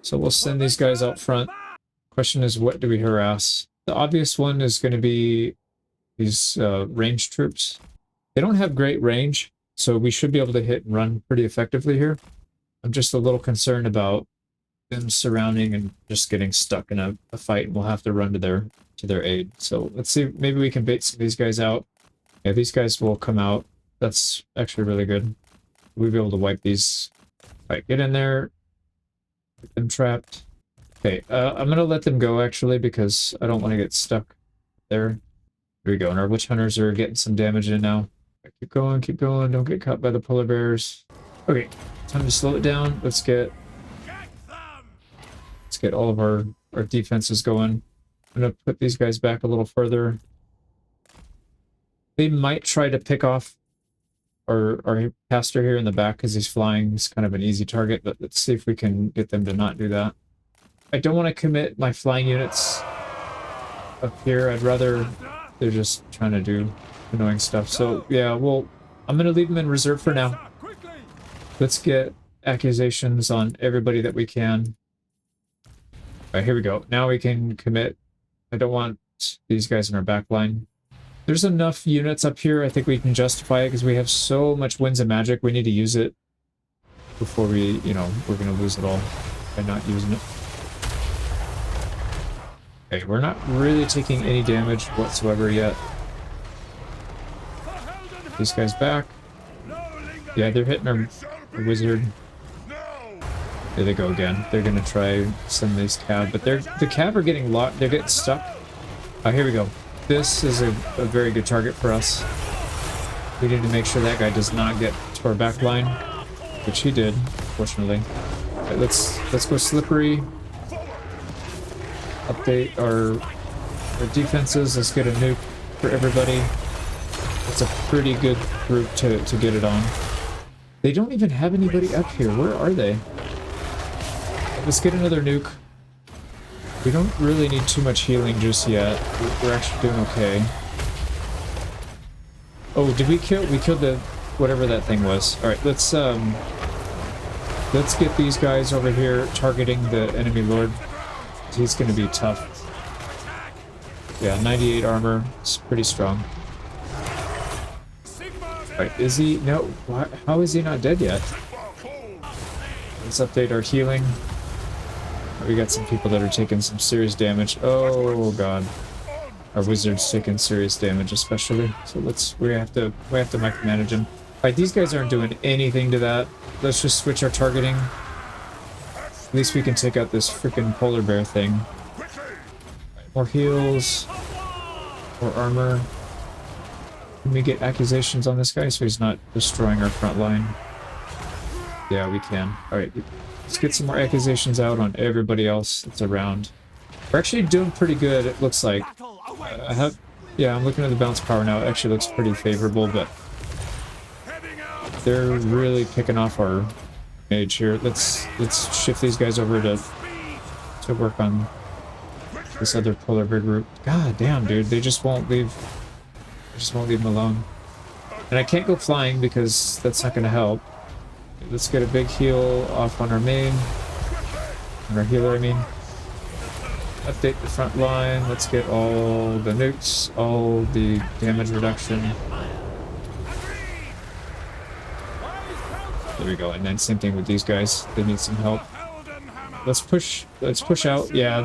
So we'll send these guys out front. Question is, what do we harass? The obvious one is going to be these ranged troops. They don't have great range, so we should be able to hit and run pretty effectively here. I'm just a little concerned about them surrounding and just getting stuck in a fight, and we'll have to run to their aid. So let's see, maybe we can bait some of these guys out. Yeah, these guys will come out. That's actually really good. We'll be able to wipe these. Alright, get in there. Get them trapped. Okay, I'm gonna let them go actually because I don't want to get stuck there. There we go, and our witch hunters are getting some damage in now. Keep going, don't get caught by the polar bears. Okay, time to slow it down. Let's get all of our defenses going. I'm gonna put these guys back a little further. They might try to pick off our pastor here in the back because he's flying. He's kind of an easy target, but let's see if we can get them to not do that. I don't want to commit my flying units up here. I'd rather they're just trying to do annoying stuff. So yeah, I'm gonna leave them in reserve for now. Let's get accusations on everybody that we can. Alright, here we go. Now we can commit. I don't want these guys in our back line. There's enough units up here. I think we can justify it because we have so much winds of magic. We need to use it before we're gonna lose it all by not using it. Okay, we're not really taking any damage whatsoever yet. These guys back. Yeah, they're hitting our wizard. There they go again. They're gonna try send these cav, but the cav are getting locked. They're getting stuck. Oh, here we go. This is a very good target for us. We need to make sure that guy does not get to our back line, which he did, fortunately. Right, let's go slippery. Update our defenses. Let's get a nuke for everybody. It's a pretty good group to get it on. They don't even have anybody up here. Where are they? Let's get another nuke. We don't really need too much healing just yet. We're actually doing okay. Oh, did we kill? We killed the whatever that thing was. All right, let's get these guys over here targeting the enemy lord. He's going to be tough. Yeah, 98 armor. It's pretty strong. All right, is he? No. Why, how is he not dead yet? Let's update our healing. We got some people that are taking some serious damage. Oh god, our wizard's taking serious damage, especially. So we have to micromanage him. All right, these guys aren't doing anything to that. Let's just switch our targeting. At least we can take out this freaking polar bear thing. More heals, more armor. Can we get accusations on this guy so he's not destroying our front line? Yeah, we can. All right. Let's get some more accusations out on everybody else that's around. We're actually doing pretty good, it looks like. Yeah, I'm looking at the bounce power now. It actually looks pretty favorable, but they're really picking off our mage here. Let's shift these guys over to work on this other polar bear group. God damn, dude, they just won't leave. They just won't leave them alone. And I can't go flying because that's not going to help. Let's get a big heal off on our main. On our healer, I mean. Update the front line. Let's get all the nukes, all the damage reduction. There we go. And then same thing with these guys. They need some help. Let's push out. Yeah,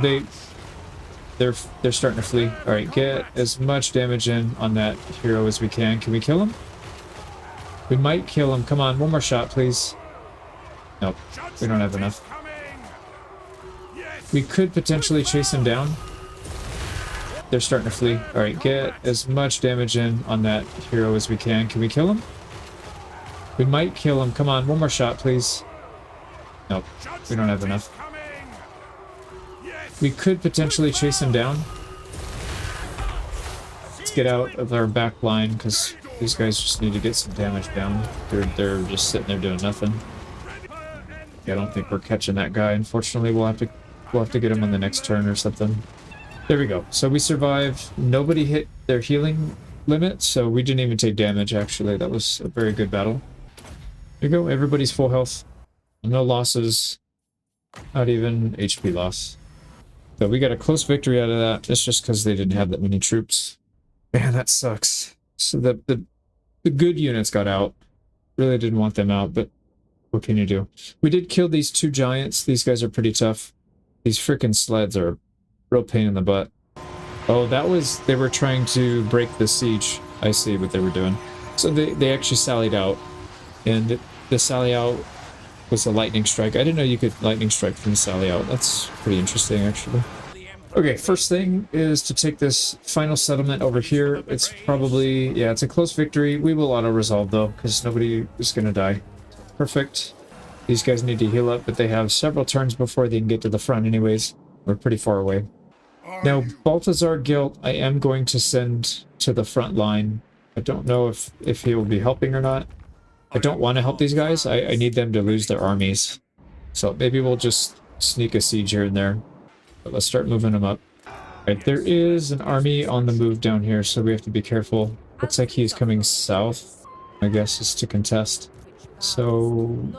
they're starting to flee. All right, get as much damage in on that hero as we can. Can we kill him? We might kill him. Come on, one more shot, please. Nope, we don't have enough. We could potentially chase him down. They're starting to flee. All right, get as much damage in on that hero as we can. Can we kill him? We might kill him. Come on, one more shot, please. Nope, we don't have enough. We could potentially chase him down. Let's get out of our back line because these guys just need to get some damage down. They're just sitting there doing nothing. Yeah, I don't think we're catching that guy. Unfortunately, we'll have to get him on the next turn or something. There we go. So we survived. Nobody hit their healing limit, so we didn't even take damage. Actually, that was a very good battle. There you go. Everybody's full health. No losses. Not even HP loss. So we got a close victory out of that. It's just because they didn't have that many troops. Man, that sucks. So the good units got out. Really didn't want them out, but what can you do? We did kill these two giants. These guys are pretty tough. These freaking sleds are a real pain in the butt. Oh, that was... They were trying to break the siege. I see what they were doing. So they actually sallied out. And the sally out was a lightning strike. I didn't know you could lightning strike from the sally out. That's pretty interesting, actually. Okay, first thing is to take this final settlement over here. It's probably... Yeah, it's a close victory. We will auto-resolve, though, because nobody is going to die. Perfect. These guys need to heal up, but they have several turns before they can get to the front anyways. We're pretty far away. Now, Balthazar Guilt, I am going to send to the front line. I don't know if he will be helping or not. I don't want to help these guys. I need them to lose their armies. So maybe we'll just sneak a siege here and there. But let's start moving them up. Alright, there is an army on the move down here, so we have to be careful. Looks like he's coming south, I guess, is to contest. So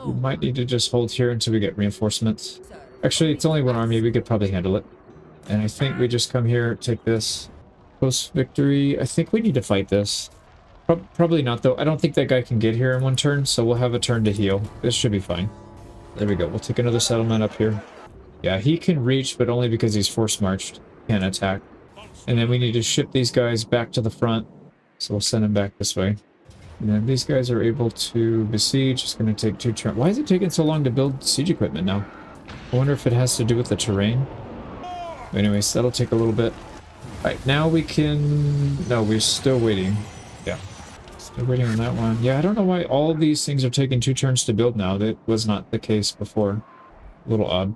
we might need to just hold here until we get reinforcements. Actually, it's only one army. We could probably handle it. And I think we just come here, take this. Post victory. I think we need to fight this. Probably not, though. I don't think that guy can get here in one turn, so we'll have a turn to heal. This should be fine. There we go. We'll take another settlement up here. Yeah, he can reach, but only because he's force marched. Can't attack. And then we need to ship these guys back to the front. So we'll send them back this way. And then these guys are able to besiege. It's going to take 2 turns. Why is it taking so long to build siege equipment now? I wonder if it has to do with the terrain. Anyways, that'll take a little bit. Alright, now we can... No, we're still waiting. Yeah. Still waiting on that one. Yeah, I don't know why all of these things are taking 2 turns to build now. That was not the case before. A little odd.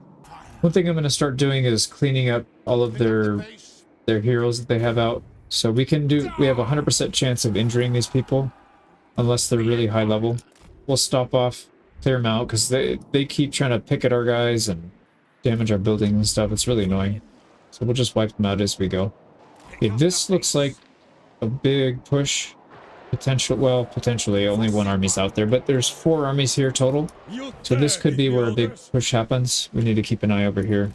One thing I'm going to start doing is cleaning up all of their heroes that they have out. So we have a 100% chance of injuring these people. Unless they're really high level. We'll stop off, clear them out, because they keep trying to pick at our guys and damage our buildings and stuff. It's really annoying. So we'll just wipe them out as we go. Okay, this looks like a big push. Potentially only one army's out there, but there's 4 armies here total. So this could be where a big push happens. We need to keep an eye over here.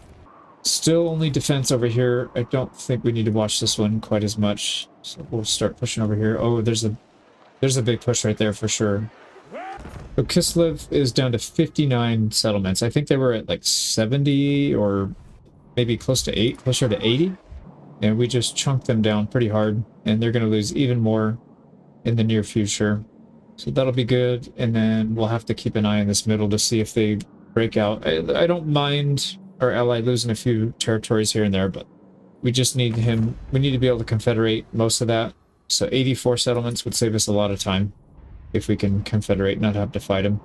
Still only defense over here. I don't think we need to watch this one quite as much. So we'll start pushing over here. Oh, there's a big push right there for sure. So Kislev is down to 59 settlements. I think they were at like 70 or maybe closer to 80. And we just chunked them down pretty hard. And they're going to lose even more in the near future. So that'll be good. And then we'll have to keep an eye on this middle to see if they break out. I don't mind our ally losing a few territories here and there, but we just need him. We need to be able to confederate most of that. So 84 settlements would save us a lot of time if we can confederate, not have to fight him.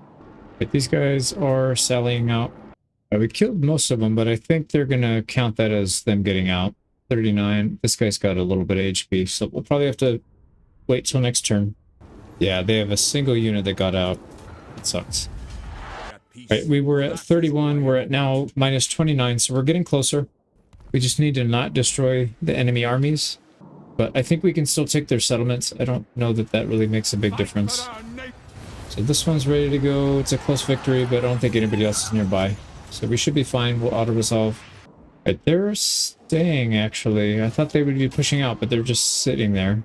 But these guys are sallying out. We killed most of them, but I think they're going to count that as them getting out. 39. This guy's got a little bit of HP, so we'll probably have to wait till next turn. Yeah, they have a single unit that got out. It sucks. Right, we were at 31. We're at now minus 29, so we're getting closer. We just need to not destroy the enemy armies. But I think we can still take their settlements. I don't know that that really makes a big difference. So this one's ready to go. It's a close victory, but I don't think anybody else is nearby. So we should be fine. We'll auto-resolve. Right, they're staying, actually. I thought they would be pushing out, but they're just sitting there.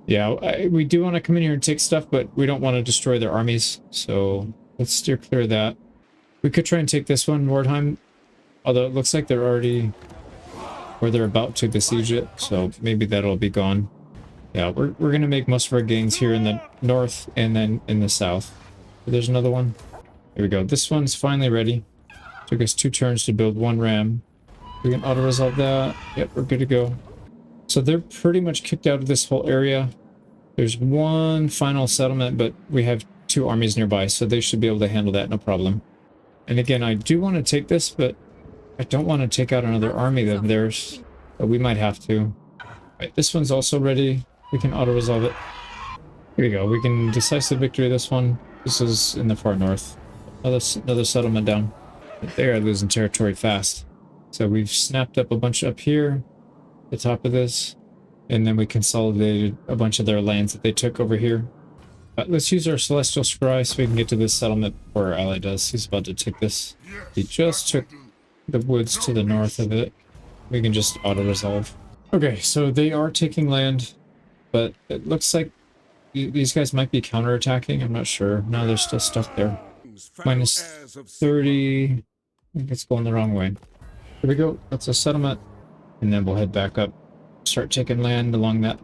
Yeah, we do want to come in here and take stuff, but we don't want to destroy their armies. So let's steer clear of that. We could try and take this one, Mordheim. Although it looks like they're already... or they're about to besiege it, so maybe that'll be gone. Yeah, we're going to make most of our gains here in the north and then in the south. There's another one. Here we go. This one's finally ready. Took us 2 turns to build 1 ram. We can auto-resolve that. Yep, we're good to go. So they're pretty much kicked out of this whole area. There's 1 final settlement, but we have 2 armies nearby, so they should be able to handle that, no problem. And again, I do want to take this, but I don't want to take out another army of theirs, but we might have to. Right, this one's also ready. We can auto-resolve it. Here we go. We can decisive victory this one. This is in the far north. Another settlement down. But they are losing territory fast. So we've snapped up a bunch up here, the top of this, and then we consolidated a bunch of their lands that they took over here. Let's use our Celestial Scry so we can get to this settlement before our ally does. He's about to take this. He just took the woods to the north of it. We can just auto-resolve. Okay, so they are taking land, but it looks like these guys might be counterattacking. I'm not sure. No, they're still stuck there. Minus 30. I think it's going the wrong way. Here we go. That's a settlement. And then we'll head back up. Start taking land along that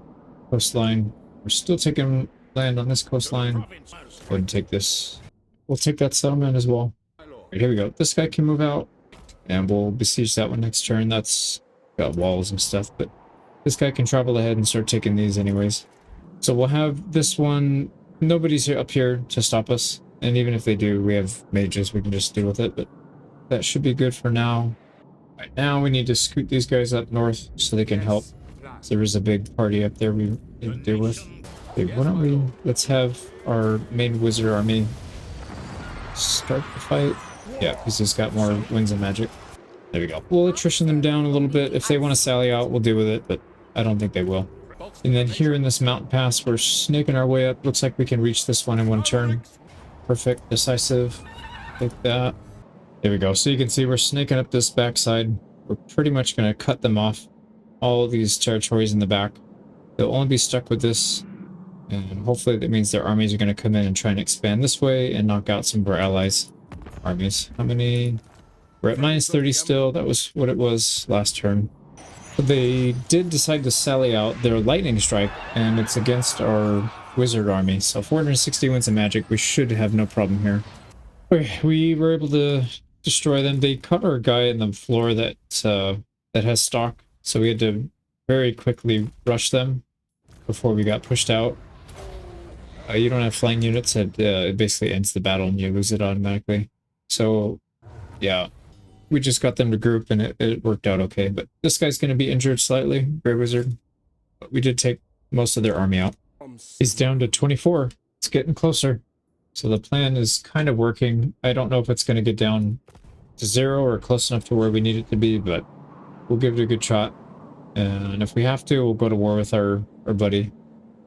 coastline. We're still taking land on this coastline. Go ahead and take this. We'll take that settlement as well. Right, here we go. This guy can move out. And we'll besiege that one next turn. That's got walls and stuff, but this guy can travel ahead and start taking these anyways. So we'll have this one. Nobody's up here to stop us. And even if they do, we have mages. We can just deal with it, but that should be good for now. Right now, we need to scoot these guys up north so they can help. So there is a big party up there we need to deal with. Okay, why don't we... let's have our main wizard army start the fight. Yeah, because he's got more winds and magic. There we go. We'll attrition them down a little bit. If they want to sally out, we'll deal with it, but I don't think they will. And then here in this mountain pass, we're snaking our way up. Looks like we can reach this one in 1 turn. Perfect. Decisive. Take that. There we go. So you can see we're snaking up this backside. We're pretty much going to cut them off. All these territories in the back. They'll only be stuck with this. And hopefully that means their armies are going to come in and try and expand this way and knock out some of our allies' armies. How many? We're at minus 30 still. That was what it was last turn. But they did decide to sally out their lightning strike, and it's against our wizard army. So 460 winds of magic. We should have no problem here. Okay, we were able to destroy them. They caught our guy in the floor that has stock, so we had to very quickly rush them before we got pushed out. You don't have flying units. It basically ends the battle and you lose it automatically. So, yeah, we just got them to group and it worked out okay. But this guy's going to be injured slightly, Grey Wizard. But we did take most of their army out. He's down to 24. It's getting closer. So the plan is kind of working. I don't know if it's going to get down to 0 or close enough to where we need it to be, but we'll give it a good shot. And if we have to, we'll go to war with our buddy.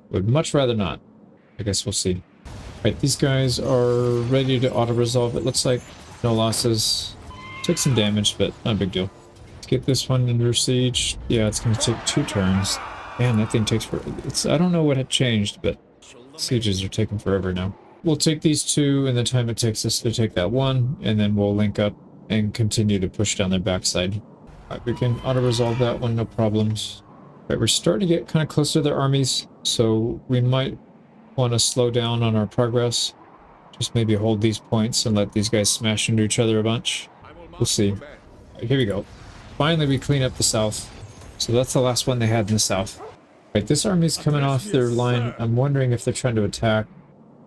Would much rather not. I guess we'll see. Right, these guys are ready to auto-resolve. It looks like no losses. Took some damage, but not a big deal. Let's get this one under siege. Yeah, it's going to take 2 turns. Man, that thing takes for I don't know what had changed, but sieges are taking forever now. We'll take these 2 in the time it takes us to take that one, and then we'll link up and continue to push down their backside. Right, we can auto-resolve that one, no problems. Right, we're starting to get kind of close to their armies, so we might want to slow down on our progress. Just maybe hold these points and let these guys smash into each other a bunch. We'll see. Right, here we go. Finally, we clean up the south. So that's the last one they had in the south. Right, this army's coming off their line. I'm wondering if they're trying to attack.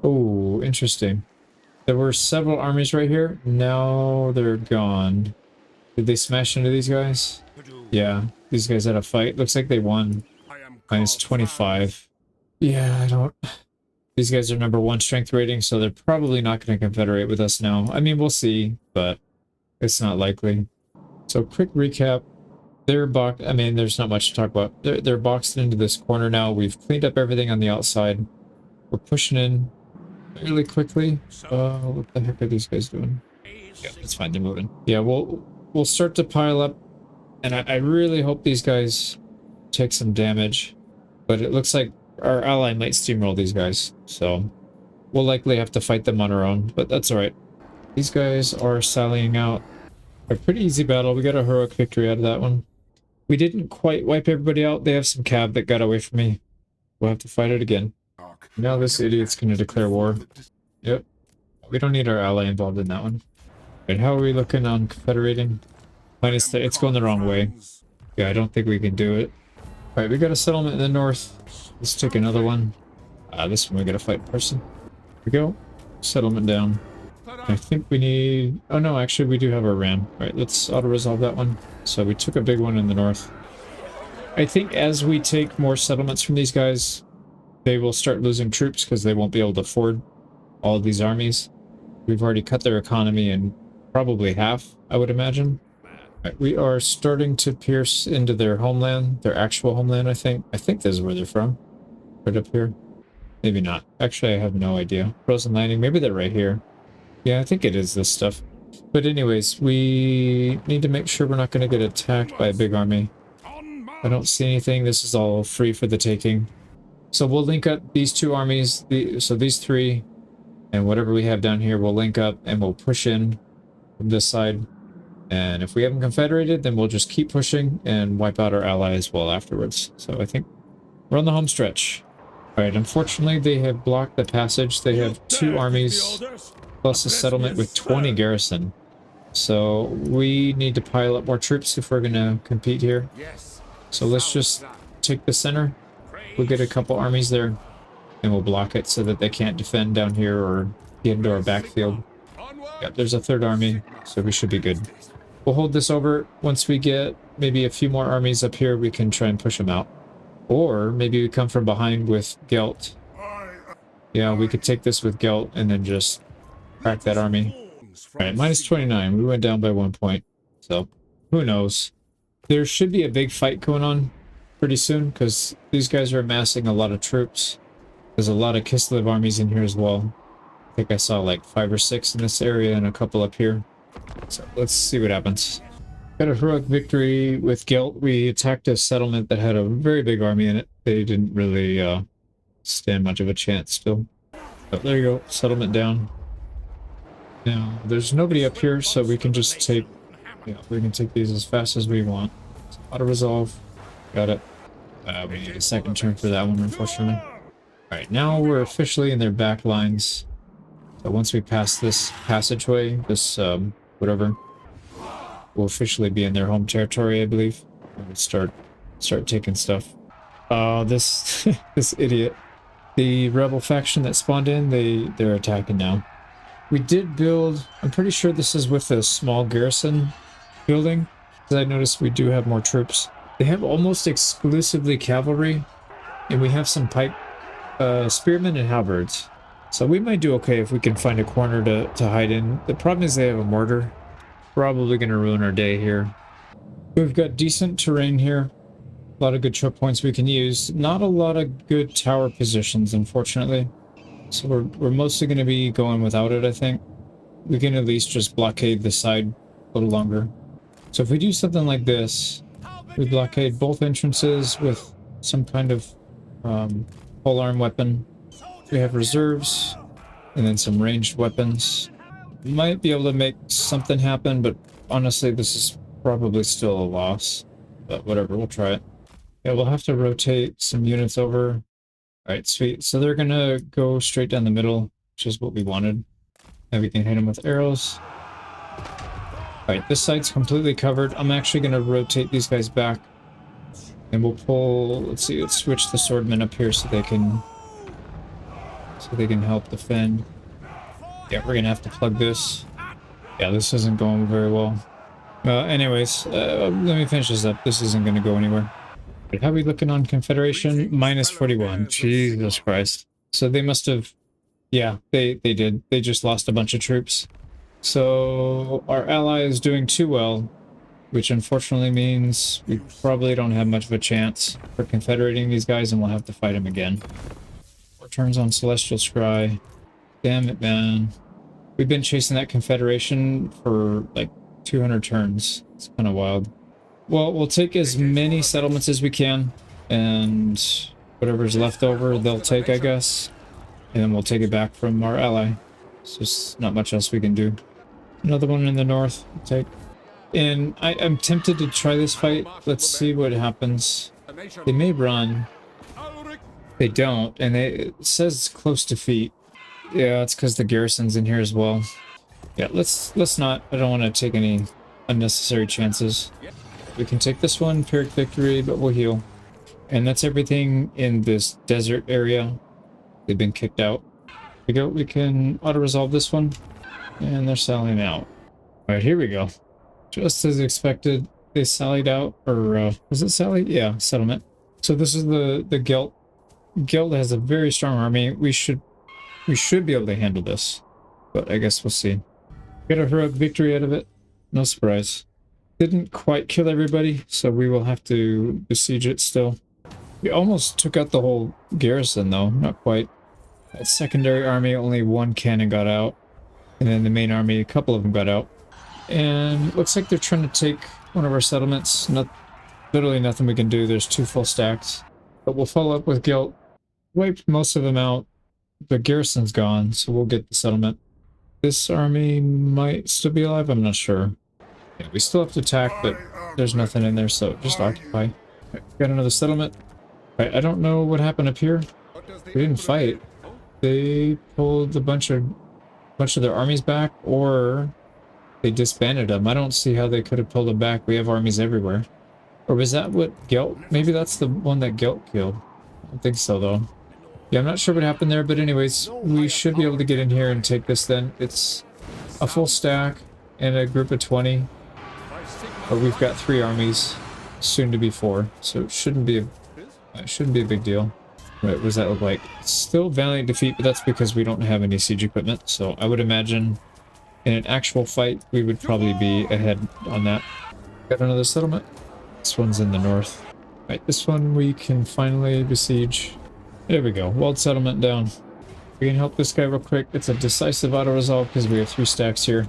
Oh, interesting. There were several armies right here. Now they're gone. Did they smash into these guys? Yeah, these guys had a fight. Looks like they won. Minus 25. Yeah, I don't... These guys are #1 strength rating, so they're probably not going to confederate with us now. I mean, we'll see, but it's not likely. So, quick recap. They're boxed... I mean, there's not much to talk about. They're boxed into this corner now. We've cleaned up everything on the outside. We're pushing in really quickly. What the heck are these guys doing? Yeah, it's fine. They're moving. Yeah, we'll start to pile up, and I really hope these guys take some damage, but it looks like our ally might steamroll these guys, so we'll likely have to fight them on our own, but that's alright. These guys are sallying out. A pretty easy battle. We got a heroic victory out of that one. We didn't quite wipe everybody out. They have some cav that got away from me. We'll have to fight it again. Now this idiot's going to declare war. Yep. We don't need our ally involved in that one. Right, how are we looking on confederating? Minus it's going the wrong way. Yeah, I don't think we can do it. Alright, we got a settlement in the north. Let's take another one. This one we gotta fight in person. Here we go. Settlement down. I think we need... Oh no, actually we do have our ram. Right, let's auto-resolve that one. So we took a big one in the north. I think as we take more settlements from these guys, they will start losing troops because they won't be able to afford all of these armies. We've already cut their economy in probably half, I would imagine. Right, we are starting to pierce into their homeland, their actual homeland, I think. I think this is where they're from. Right up here. Maybe not. Actually, I have no idea. Frozen Landing, maybe they're right here. Yeah, I think it is this stuff. But anyways, we need to make sure we're not going to get attacked by a big army. I don't see anything. This is all free for the taking. So we'll link up these 2 armies, so these 3, and whatever we have down here, we'll link up and we'll push in from this side. And if we haven't confederated, then we'll just keep pushing and wipe out our ally as well afterwards. So I think we're on the home stretch. Alright, unfortunately they have blocked the passage. They have 2 armies plus a settlement with 20 garrison. So we need to pile up more troops if we're going to compete here. So let's just take the center. We'll get a couple armies there and we'll block it so that they can't defend down here or get into our backfield. Yep, there's a 3rd army, so we should be good. We'll hold this over. Once we get maybe a few more armies up here, we can try and push them out. Or maybe we come from behind with Gelt. Yeah, we could take this with Gelt and then just crack that army. Alright, minus 29. We went down by 1 point. So, who knows? There should be a big fight going on pretty soon, because these guys are amassing a lot of troops. There's a lot of Kislev armies in here as well. I think I saw like 5 or 6 in this area and a couple up here. So let's see what happens. Got a heroic victory with Gelt. We attacked a settlement that had a very big army in it. They didn't really stand much of a chance still. But there you go, settlement down. Now, there's nobody up here, so we can just take... Yeah, we can take these as fast as we want. So, auto-resolve. Got it. We need a second turn for that one, unfortunately. Alright, now we're officially in their back lines. So once we pass this passageway, this, whatever, we'll officially be in their home territory, I believe. We'll start taking stuff. This this idiot. The rebel faction that spawned in, they're attacking now. We did build, I'm pretty sure this is with a small garrison building, because I noticed we do have more troops. They have almost exclusively cavalry, and we have some pike, spearmen and halberds. So we might do okay if we can find a corner to hide in. The problem is they have a mortar. Probably going to ruin our day here. We've got decent terrain here. A lot of good choke points we can use. Not a lot of good tower positions, unfortunately. So we're mostly going to be going without it, I think. We can at least just blockade the side a little longer. So if we do something like this, we blockade both entrances with some kind of polearm weapon. We have reserves, and then some ranged weapons. We might be able to make something happen, but honestly, this is probably still a loss. But whatever, we'll try it. Yeah, we'll have to rotate some units over. Alright, sweet. So they're gonna go straight down the middle, which is what we wanted. Now we can hit them with arrows. Alright, this side's completely covered. I'm actually gonna rotate these guys back. And we'll pull, let's see, let's switch the swordmen up here so they can help defend. Yeah, we're gonna have to plug this. Yeah, this isn't going very well. Anyways, let me finish this up. This isn't gonna go anywhere. How are we looking on Confederation? Minus 41. Jesus Christ. So they must have... Yeah, they did. They just lost a bunch of troops. So our ally is doing too well, which unfortunately means we probably don't have much of a chance for confederating these guys, and we'll have to fight them again. 4 turns on Celestial Scry. Damn it, man. We've been chasing that confederation for like 200 turns. It's kind of wild. Well, we'll take as many settlements as we can, and whatever's left over, they'll take, I guess. And then we'll take it back from our ally. It's just not much else we can do. Another one in the north. We'll take. And I'm tempted to try this fight. Let's see what happens. They may run. They don't, and it says it's close to defeat. Yeah, it's because the garrison's in here as well. Yeah, let's not. I don't want to take any unnecessary chances. We can take this one, Pyrrhic victory, but we'll heal. And that's everything in this desert area. They've been kicked out. We can auto-resolve this one. And they're sallying out. Alright, here we go. Just as expected, they sallied out, or was it sally? Yeah, settlement. So this is the Gelt. Gelt has a very strong army. We should be able to handle this. But I guess we'll see. Get a heroic victory out of it. No surprise. Didn't quite kill everybody, so we will have to besiege it still. We almost took out the whole garrison, though. Not quite. That secondary army, only 1 cannon got out. And then the main army, a couple of them got out. And looks like they're trying to take one of our settlements. Literally nothing we can do. There's 2 full stacks. But we'll follow up with Gelt. Wiped most of them out. The garrison's gone, so we'll get the settlement. This army might still be alive, I'm not sure. Yeah, we still have to attack, but there's nothing in there, so just occupy. Right, got another settlement. Right, I don't know what happened up here. We didn't fight. They pulled a bunch of their armies back, or they disbanded them. I don't see how they could have pulled them back. We have armies everywhere. Or was that what Gelt? Maybe that's the one that Gelt killed. I don't think so, though. Yeah, I'm not sure what happened there, but anyways, we should be able to get in here and take this then. It's a full stack and a group of 20. But we've got 3 armies, soon to be 4, so it shouldn't be a big deal. Right, what does that look like? Still valiant defeat, but that's because we don't have any siege equipment, so I would imagine in an actual fight, we would probably be ahead on that. Got another settlement. This one's in the north. Right, this one we can finally besiege. There we go. Walled settlement down. We can help this guy real quick. It's a decisive auto-resolve because we have 3 stacks here.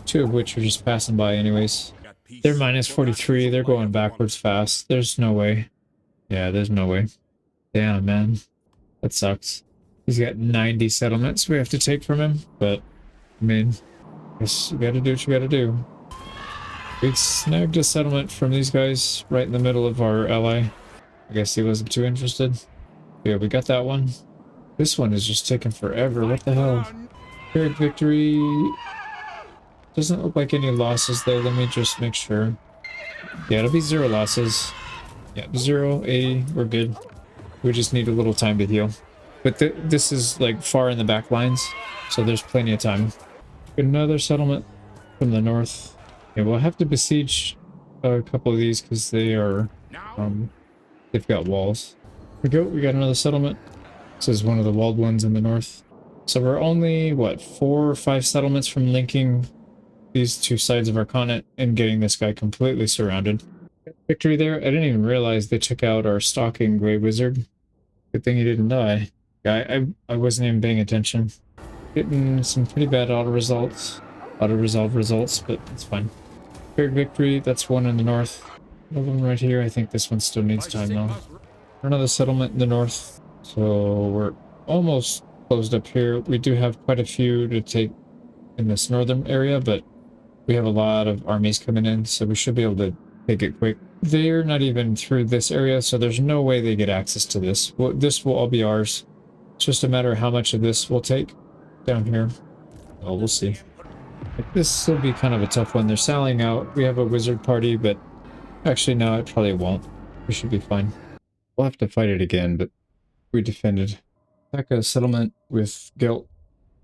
2 of which are just passing by anyways. They're minus 43. They're going backwards fast. There's no way. Yeah, there's no way. Damn, man. That sucks. He's got 90 settlements we have to take from him. But, I mean, I guess you gotta do what you gotta do. We snagged a settlement from these guys right in the middle of our ally. I guess he wasn't too interested. Yeah, we got that one. This one is just taking forever. What the hell? Pyrrhic victory. Doesn't look like any losses though. Let me just make sure. Yeah, it'll be 0 losses. Yeah, 0, 80. We're good. We just need a little time to heal. But this is like far in the back lines, so there's plenty of time. Another settlement from the north. Yeah, we'll have to besiege a couple of these because they are, they've got walls. We got another settlement. This is one of the walled ones in the north. So we're only, what, 4 or 5 settlements from linking these 2 sides of our continent and getting this guy completely surrounded. Victory there. I didn't even realize they took out our stalking Grey Wizard. Good thing he didn't die. Yeah, I wasn't even paying attention. Getting some pretty bad auto resolve results, but it's fine. Paired victory, that's one in the north. Another one right here. I think this one still needs time though. Another settlement in the north. So we're almost closed up here. We do have quite a few to take in this northern area, but we have a lot of armies coming in, so we should be able to take it quick. They're not even through this area, so there's no way they get access to this. Well, this will all be ours. It's just a matter of how much of this we'll take down here. Oh, we'll see. This will be kind of a tough one. They're sallying out. We have a wizard party, but actually, no, it probably won't. We should be fine. We'll have to fight it again, but we defended. Attack a settlement with guilt.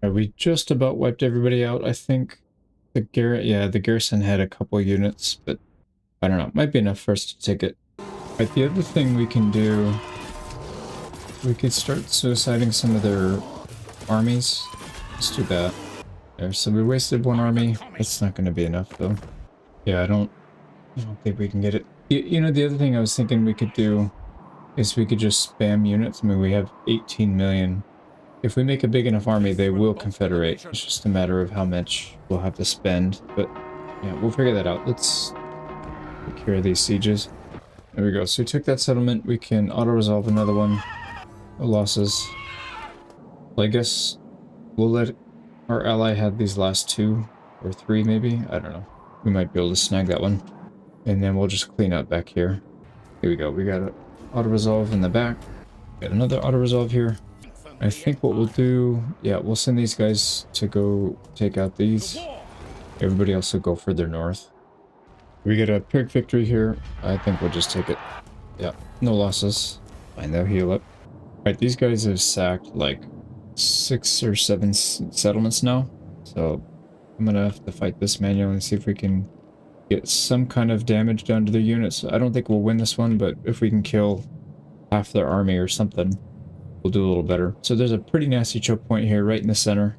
We just about wiped everybody out, I think. The garrison had a couple units, but I don't know. It might be enough for us to take it. Right, the other thing we can do, we could start suiciding some of their armies. Let's do that. There, so we wasted one army. That's not going to be enough, though. Yeah, I don't think we can get it. You know, the other thing I was thinking we could do is we could just spam units. I mean, we have 18 million. If we make a big enough army, they will confederate. It's just a matter of how much we'll have to spend. But yeah, we'll figure that out. Let's take care of these sieges. There we go. So we took that settlement. We can auto-resolve another one. No losses. Well, I guess we'll let our ally have these last 2 or 3, maybe. I don't know. We might be able to snag that one. And then we'll just clean up back here. Here we go. We got an auto-resolve in the back. Got another auto-resolve here. I think what we'll do, yeah, we'll send these guys to go take out these. Everybody else will go further north. We get a pyrrhic victory here. I think we'll just take it. Yeah, no losses. Fine, they'll heal up. Alright, these guys have sacked like 6 or 7 settlements now. So I'm gonna have to fight this manually and see if we can get some kind of damage done to their units. I don't think we'll win this one, but if we can kill half their army or something, we'll do a little better. So there's a pretty nasty choke point here right in the center.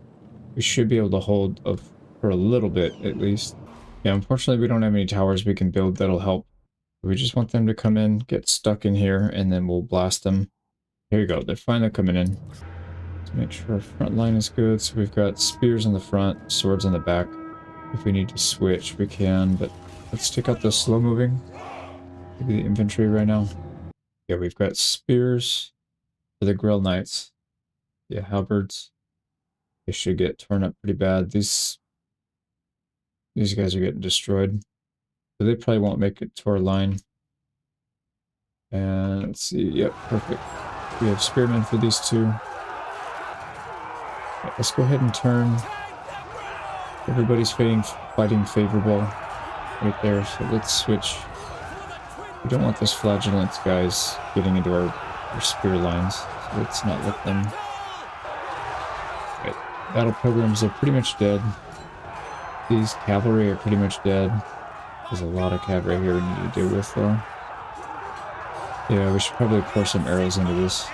We should be able to hold for a little bit at least. Yeah, unfortunately we don't have any towers we can build that'll help. We just want them to come in, get stuck in here, and then we'll blast them. Here you go, they're finally coming in. Let's make sure our front line is good. So we've got spears in the front, swords in the back. If we need to switch, we can, but let's take out the slow moving. Maybe the infantry right now. Yeah, we've got spears for the Grell Knights. Yeah, halberds. They should get torn up pretty bad. These guys are getting destroyed. So they probably won't make it to our line. And let's see. Yep, perfect. We have spearmen for these 2. Right, let's go ahead and turn. Everybody's fighting favorable right there. So let's switch. We don't want those flagellant guys getting into our spear lines. So let's not let them. Right. Battle pilgrims are pretty much dead. These cavalry are pretty much dead. There's a lot of cavalry here we need to deal with, though. Yeah, we should probably pour some arrows into this.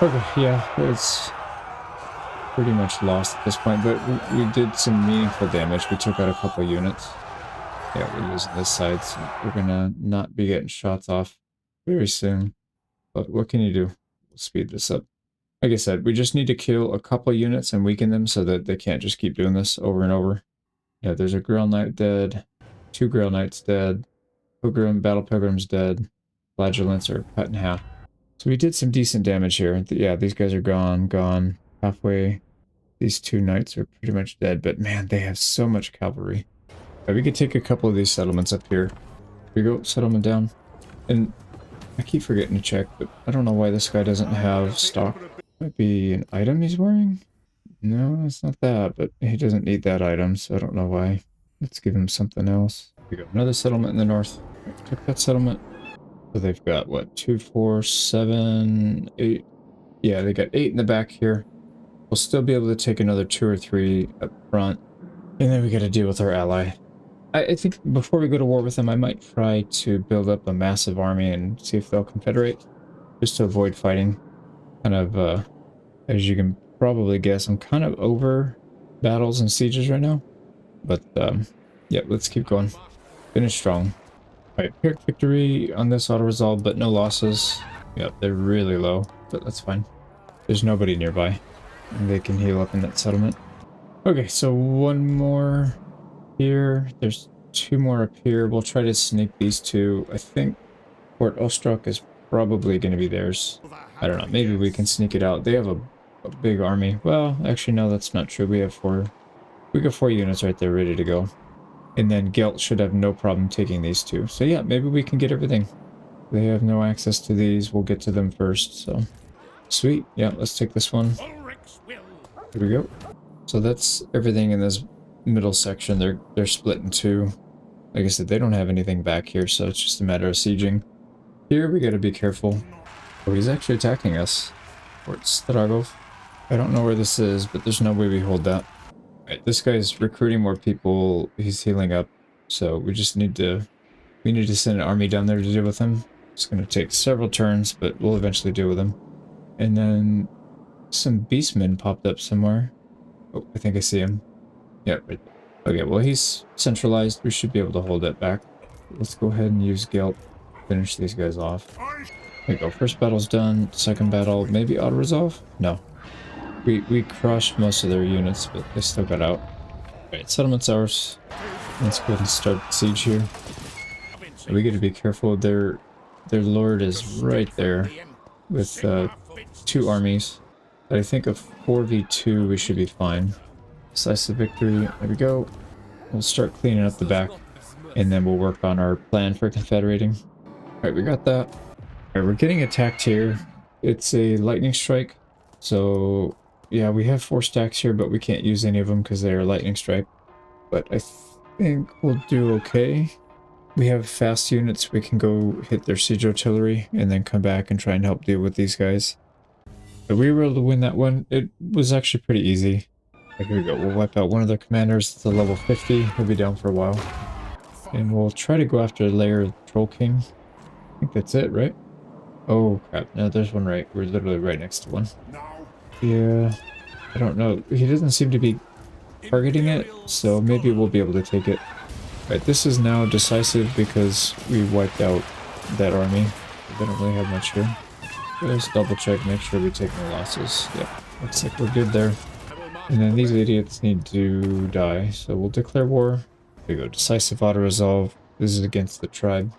Okay, yeah, it's pretty much lost at this point, but we did some meaningful damage. We took out a couple units. Yeah, we're losing this side, so we're gonna not be getting shots off very soon. But what can you do? We'll speed this up. Like I said, we just need to kill a couple units and weaken them so that they can't just keep doing this over and over. Yeah, there's a Grell Knight dead, 2 Grell Knights dead, Battle Pilgrims dead, Flagellants are cut in half. So we did some decent damage here. Yeah, these guys are gone. Halfway. These 2 knights are pretty much dead, but man, they have so much cavalry. Right, we could take a couple of these settlements up here. Here we go, settlement down. And I keep forgetting to check, but I don't know why this guy doesn't have stock. Might be an item he's wearing? No, it's not that, but he doesn't need that item, so I don't know why. Let's give him something else. Here we go, another settlement in the north. Right, took that settlement. So they've got, what, 2, 4, 7, 8. Yeah, they got 8 in the back here. We'll still be able to take another 2 or 3 up front. And then we got to deal with our ally. I think before we go to war with them, I might try to build up a massive army and see if they'll confederate. Just to avoid fighting. Kind of, as you can probably guess, I'm kind of over battles and sieges right now. But, yeah, let's keep going. Finish strong. Alright, Pyrrhic victory on this auto-resolve, but no losses. Yep, they're really low, but that's fine. There's nobody nearby, and they can heal up in that settlement. Okay, so one more here. There's two more up here. We'll try to sneak these two. I think Fort Ostrog is probably going to be theirs. I don't know. Maybe we can sneak it out. They have a big army. Well, actually, no, that's not true. We have we got 4 units right there ready to go. And then Gelt should have no problem taking these two. So yeah, maybe we can get everything. They have no access to these. We'll get to them first. So sweet. Yeah, let's take this one. Here we go. So that's everything in this middle section. They're split in two. Like I said, they don't have anything back here, so it's just a matter of sieging. Here we gotta be careful. Oh, he's actually attacking us. Fort Stragov. I don't know where this is, but there's no way we hold that. Right, this guy's recruiting more people. He's healing up, so we need to send an army down there to deal with him. It's going to take several turns, but we'll eventually deal with him. And then some beastmen popped up somewhere. Oh, I think I see him. Yeah, right. Okay, well, he's centralized. We should be able to hold it back. Let's go ahead and use Gelt. Finish these guys off. There you go. First battle's done. Second battle, maybe auto-resolve? No. We crushed most of their units, but they still got out. Alright, settlement's ours. Let's go ahead and start the siege here. We gotta be careful. Their lord is right there with 2 armies. But I think a 4v2 we should be fine. Decisive victory. There we go. We'll start cleaning up the back, and then we'll work on our plan for confederating. Alright, we got that. Alright, we're getting attacked here. It's a lightning strike. So yeah, we have 4 stacks here, but we can't use any of them because they are lightning strike. But I think we'll do okay. We have fast units. We can go hit their siege artillery and then come back and try and help deal with these guys. But we were able to win that one. It was actually pretty easy. Right, here we go. We'll wipe out one of their commanders. It's a level 50. He'll be down for a while. And we'll try to go after Lair Troll King. I think that's it, right? Oh crap. No, there's one right. We're literally right next to one. Yeah, I don't know. He doesn't seem to be targeting it, so maybe we'll be able to take it. Right, this is now decisive because we wiped out that army. They don't really have much here. Let's double check, make sure we take no losses. Yep, looks like we're good there. And then these idiots need to die, so we'll declare war. There we go, decisive auto-resolve. This is against the tribe.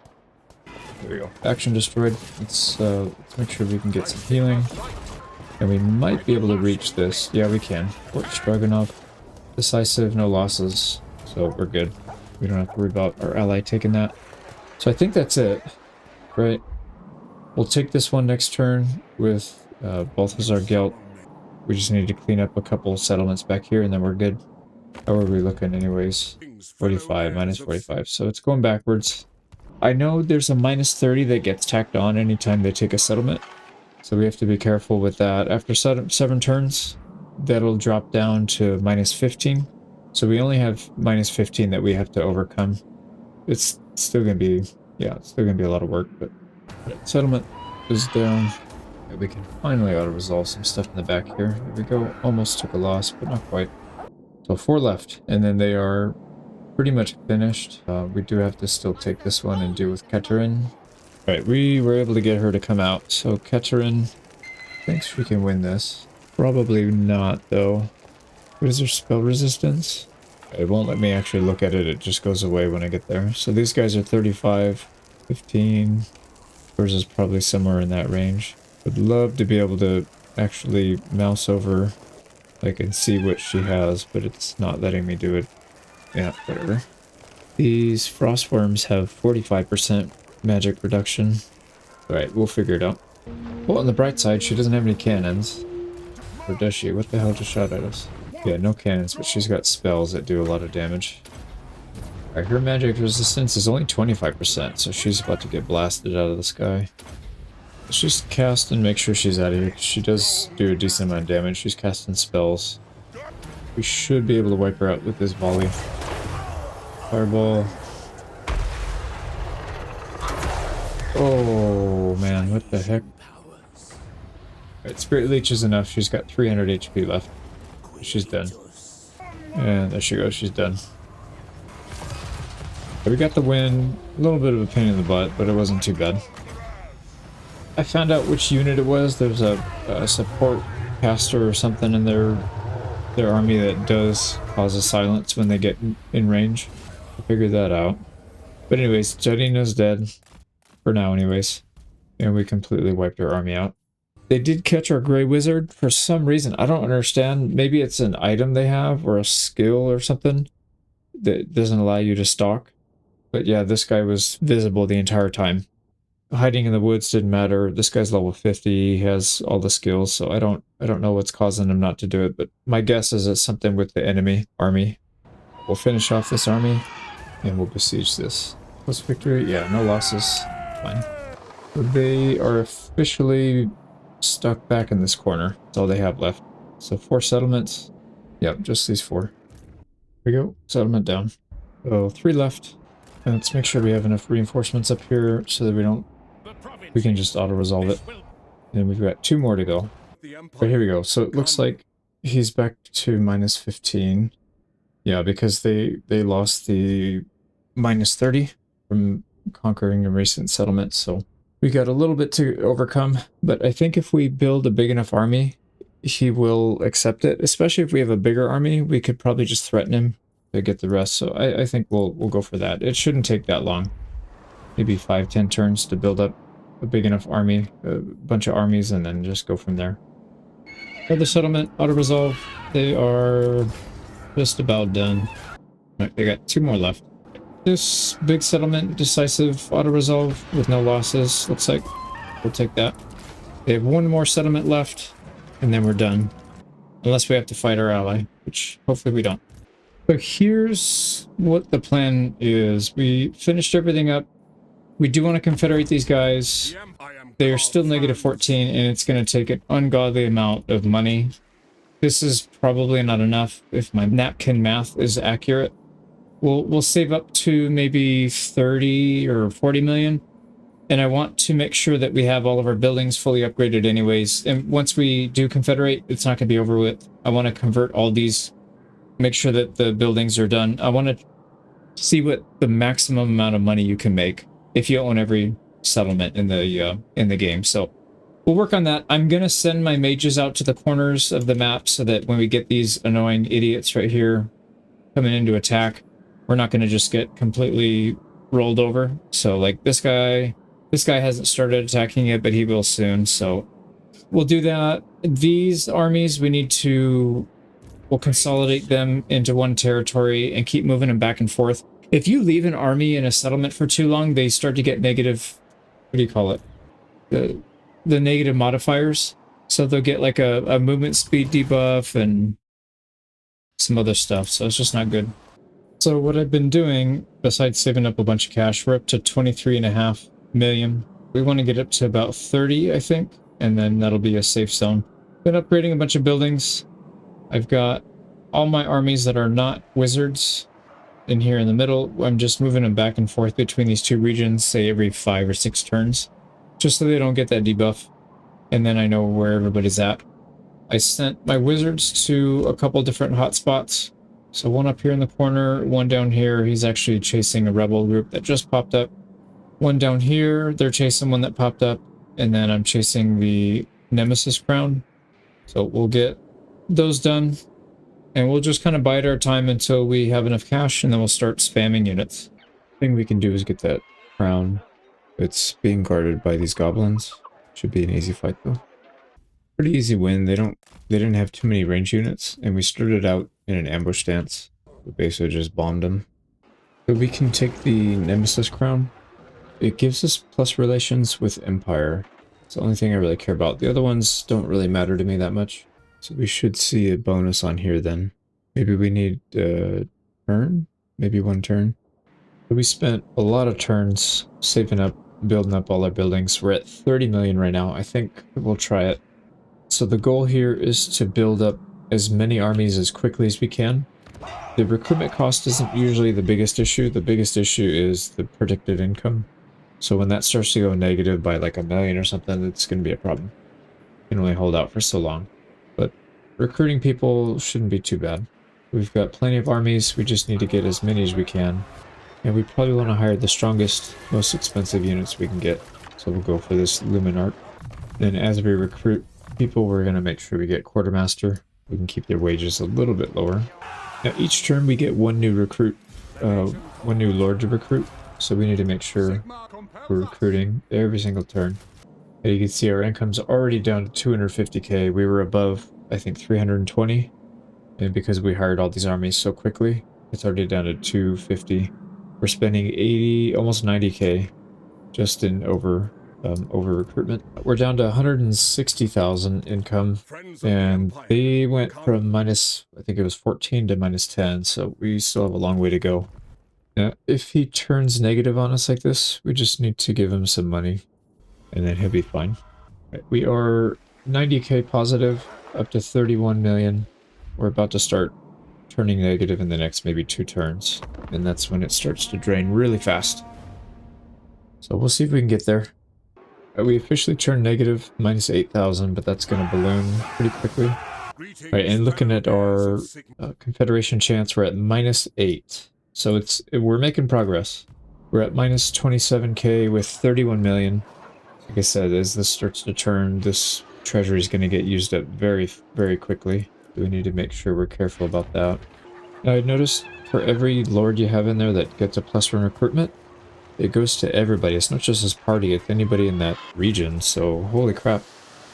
There we go. Action destroyed. Let's make sure we can get some healing. And we might be able to reach this. Yeah, we can. Fort Stroganoff. Decisive, no losses. So we're good. We don't have to worry about our ally taking that. So I think that's it. Right. We'll take this one next turn with Balthazar Gelt. We just need to clean up a couple settlements back here and then we're good. How are we looking anyways? 45, minus 45. So it's going backwards. I know there's a minus 30 that gets tacked on anytime they take a settlement. So we have to be careful with that. After 7 turns, that'll drop down to minus 15. So we only have minus 15 that we have to overcome. It's still going to be, yeah, it's still going to be a lot of work, but settlement is down. Yeah, we can finally auto-resolve some stuff in the back here. There we go. Almost took a loss, but not quite. So 4 left, and then they are pretty much finished. We do have to still take this one and deal with Keterin. Right, we were able to get her to come out. So Keterin thinks we can win this. Probably not, though. What is her spell resistance? It won't let me actually look at it. It just goes away when I get there. So these guys are 35, 15. Hers is probably somewhere in that range. Would love to be able to actually mouse over, like, and see what she has, but it's not letting me do it. Yeah, whatever. These frostworms have 45% magic reduction. Alright, we'll figure it out. Well, on the bright side, she doesn't have any cannons. Or does she? What the hell just shot at us? Yeah, no cannons, but she's got spells that do a lot of damage. Alright, her magic resistance is only 25%, so she's about to get blasted out of the sky. Let's just cast and make sure she's out of here. She does do a decent amount of damage. She's casting spells. We should be able to wipe her out with this volley. Fireball. Oh man, what the heck? Alright, Spirit Leech is enough. She's got 300 HP left. She's done. And there she goes, she's done. We got the win. A little bit of a pain in the butt, but it wasn't too bad. I found out which unit it was. There's a support caster or something in their army that does cause a silence when they get in range. I figured that out. But anyways, Jadina's dead. For now anyways. And we completely wiped our army out. They did catch our Grey Wizard for some reason. I don't understand. Maybe it's an item they have or a skill or something that doesn't allow you to stalk. But yeah, this guy was visible the entire time. Hiding in the woods didn't matter. This guy's level 50. He has all the skills, so I don't know what's causing him not to do it, but my guess is it's something with the enemy army. We'll finish off this army and we'll besiege this. What's victory? Yeah, no losses. Fine. They are officially stuck back in this corner. That's all they have left. So 4 settlements. Yep, just these 4. Here we go. Settlement down. So 3 left. And let's make sure we have enough reinforcements up here so that we can just auto-resolve it. And we've got 2 more to go. But here we go. So it looks like he's back to minus 15. Yeah, because they lost the minus 30 from conquering a recent settlement. So we got a little bit to overcome. But I think if we build a big enough army, he will accept it. Especially if we have a bigger army, we could probably just threaten him to get the rest. So I think we'll go for that. It shouldn't take that long. Maybe 5-10 turns to build up a big enough army, a bunch of armies, and then just go from there. Other settlement, auto-resolve. They are just about done. Right, they got 2 more left. This big settlement, decisive auto-resolve with no losses. Looks like we'll take that. They have 1 more settlement left, and then we're done. Unless we have to fight our ally, which hopefully we don't. So here's what the plan is. We finished everything up. We do want to confederate these guys. They are still negative 14, and it's going to take an ungodly amount of money. This is probably not enough if my napkin math is accurate. We'll save up to maybe 30 or 40 million. And I want to make sure that we have all of our buildings fully upgraded anyways. And once we do confederate, it's not going to be over with. I want to convert all these, make sure that the buildings are done. I want to see what the maximum amount of money you can make if you own every settlement in the game. So we'll work on that. I'm gonna send my mages out to the corners of the map so that when we get these annoying idiots right here coming in to attack, we're not gonna just get completely rolled over. So like this guy hasn't started attacking yet, but he will soon. So we'll do that. These armies, we'll consolidate them into one territory and keep moving them back and forth. If you leave an army in a settlement for too long, they start to get negative, what do you call it? The negative modifiers. So they'll get like a movement speed debuff and some other stuff. So it's just not good. So what I've been doing, besides saving up a bunch of cash, we're up to 23.5 million. We want to get up to about 30, I think, and then that'll be a safe zone. Been upgrading a bunch of buildings. I've got all my armies that are not wizards in here in the middle. I'm just moving them back and forth between these 2 regions, say every 5 or 6 turns, just so they don't get that debuff. And then I know where everybody's at. I sent my wizards to a couple different hotspots. So 1 up here in the corner, 1 down here. He's actually chasing a rebel group that just popped up. 1 down here, they're chasing one that popped up. And then I'm chasing the Nemesis Crown. So we'll get those done. And we'll just kind of bide our time until we have enough cash, and then we'll start spamming units. Thing we can do is get that crown. It's being guarded by these goblins. Should be an easy fight though. Pretty easy win. They didn't have too many range units, and we started out in an ambush stance. We basically just bombed them. So we can take the Nemesis Crown. It gives us plus relations with Empire. It's the only thing I really care about. The other ones don't really matter to me that much. So we should see a bonus on here then. Maybe we need a turn? Maybe 1 turn. But we spent a lot of turns saving up, building up all our buildings. We're at 30 million right now. I think we'll try it. So the goal here is to build up as many armies as quickly as we can. The recruitment cost isn't usually the biggest issue. The biggest issue is the predicted income. So when that starts to go negative by like 1 million or something, it's going to be a problem. You can only hold out for so long. But recruiting people shouldn't be too bad. We've got plenty of armies. We just need to get as many as we can. And we probably want to hire the strongest, most expensive units we can get. So we'll go for this Luminarch. Then as we recruit people, we're going to make sure we get Quartermaster. We can keep their wages a little bit lower. Now each turn we get one new recruit, one new lord to recruit. So we need to make sure we're recruiting every single turn. And you can see our income's already down to 250k. We were above, I think, 320. And because we hired all these armies so quickly, it's already down to 250. We're spending 80, almost 90k just in over recruitment. We're down to 160,000 income, and they went from minus, I think it was 14 to minus 10, so we still have a long way to go. Now, if he turns negative on us like this, we just need to give him some money, and then he'll be fine. Right, we are 90k positive, up to 31 million. We're about to start turning negative in the next maybe 2 turns, and that's when it starts to drain really fast. So we'll see if we can get there. We officially turned negative, minus 8,000, but that's going to balloon pretty quickly. Right, and looking at our Confederation chance, we're at minus 8. So we're making progress. We're at minus 27k with 31 million. Like I said, as this starts to turn, this treasury is going to get used up very, very quickly. We need to make sure we're careful about that. Now, I noticed for every lord you have in there that gets a +1 recruitment, it goes to everybody. It's not just his party, it's anybody in that region. So, holy crap.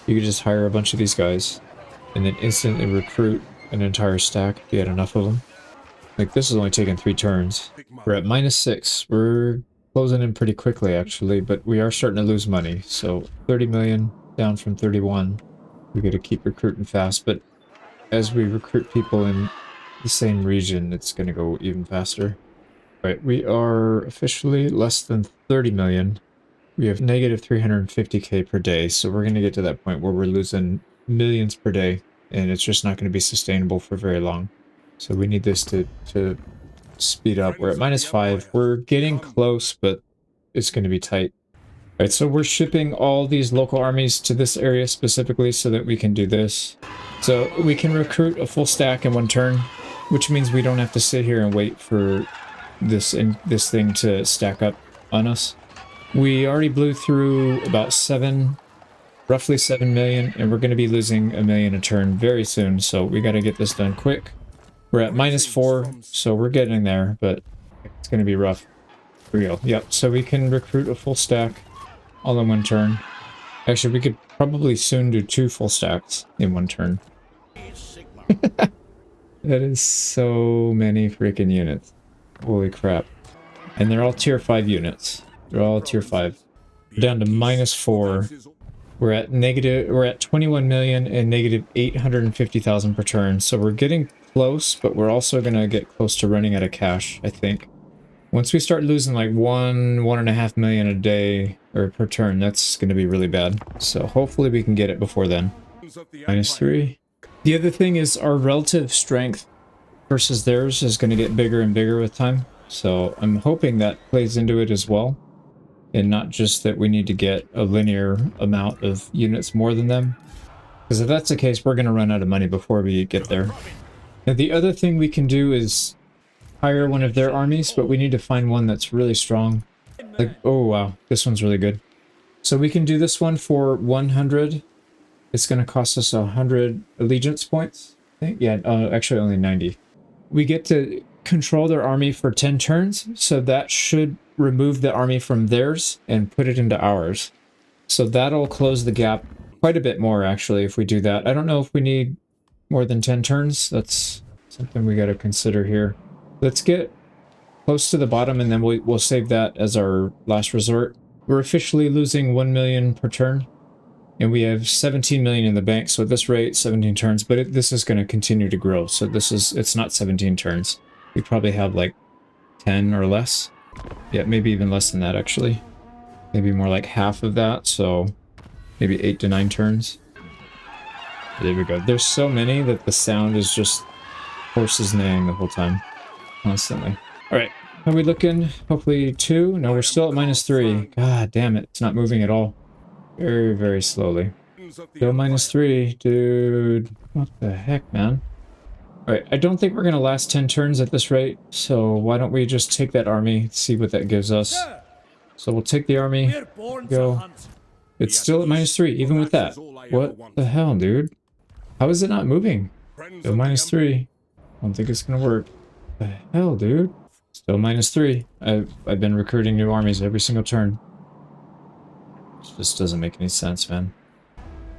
You could just hire a bunch of these guys and then instantly recruit an entire stack if you had enough of them. Like, this is only taking 3 turns. We're at minus 6. We're closing in pretty quickly, actually, but we are starting to lose money. So, 30 million down from 31. We got to keep recruiting fast, but as we recruit people in the same region, it's going to go even faster. Right, we are officially less than 30 million. We have negative 350k per day, so we're going to get to that point where we're losing millions per day, and it's just not going to be sustainable for very long. So we need this to speed up. We're at minus 5. We're getting close, but it's going to be tight. Right, so we're shipping all these local armies to this area specifically so that we can do this. So we can recruit a full stack in 1 turn, which means we don't have to sit here and wait for this thing to stack up on us. We already blew through about roughly 7 million, and we're going to be losing 1 million a turn very soon, so we got to get this done quick. We're at minus 4, so we're getting there, but it's going to be rough. Real. Yep, so we can recruit a full stack all in 1 turn. Actually, we could probably soon do 2 full stacks in 1 turn. That is so many freaking units. Holy crap. And they're all tier 5 units. They're all tier 5. We're down to minus 4. We're at 21 million and negative 850,000 per turn. So we're getting close, but we're also going to get close to running out of cash, I think. Once we start losing like 1.5 million a day or per turn, that's going to be really bad. So hopefully we can get it before then. Minus 3. The other thing is our relative strength versus theirs is going to get bigger and bigger with time. So I'm hoping that plays into it as well. And not just that we need to get a linear amount of units more than them. Because if that's the case, we're going to run out of money before we get there. Now the other thing we can do is hire one of their armies, but we need to find one that's really strong. Like, oh wow, this one's really good. So we can do this one for 100. It's going to cost us 100 allegiance points. I think, yeah, actually only 90. We get to control their army for 10 turns, so that should remove the army from theirs and put it into ours. So that'll close the gap quite a bit more, actually, if we do that. I don't know if we need more than 10 turns. That's something we got to consider here. Let's get close to the bottom, and then we'll save that as our last resort. We're officially losing 1 million per turn, and we have 17 million in the bank. So at this rate, 17 turns, but this is going to continue to grow. So it's not 17 turns. We probably have like 10 or less. Yeah, maybe even less than that, actually. Maybe more like half of that, so maybe 8 to 9 turns. There we go. There's so many that the sound is just horses neighing the whole time. Constantly. Alright, how are we looking? Hopefully 2? No, we're still at minus 3. God damn it, it's not moving at all. Very, very slowly. Still minus 3, dude. What the heck, man? Alright, I don't think we're going to last 10 turns at this rate, so why don't we just take that army, see what that gives us. So we'll take the army, go. It's still at -3, even with that. What the hell, dude? How is it not moving? Still -3. I don't think it's going to work. The hell, dude? Still -3. I've been recruiting new armies every single turn. It just doesn't make any sense, man.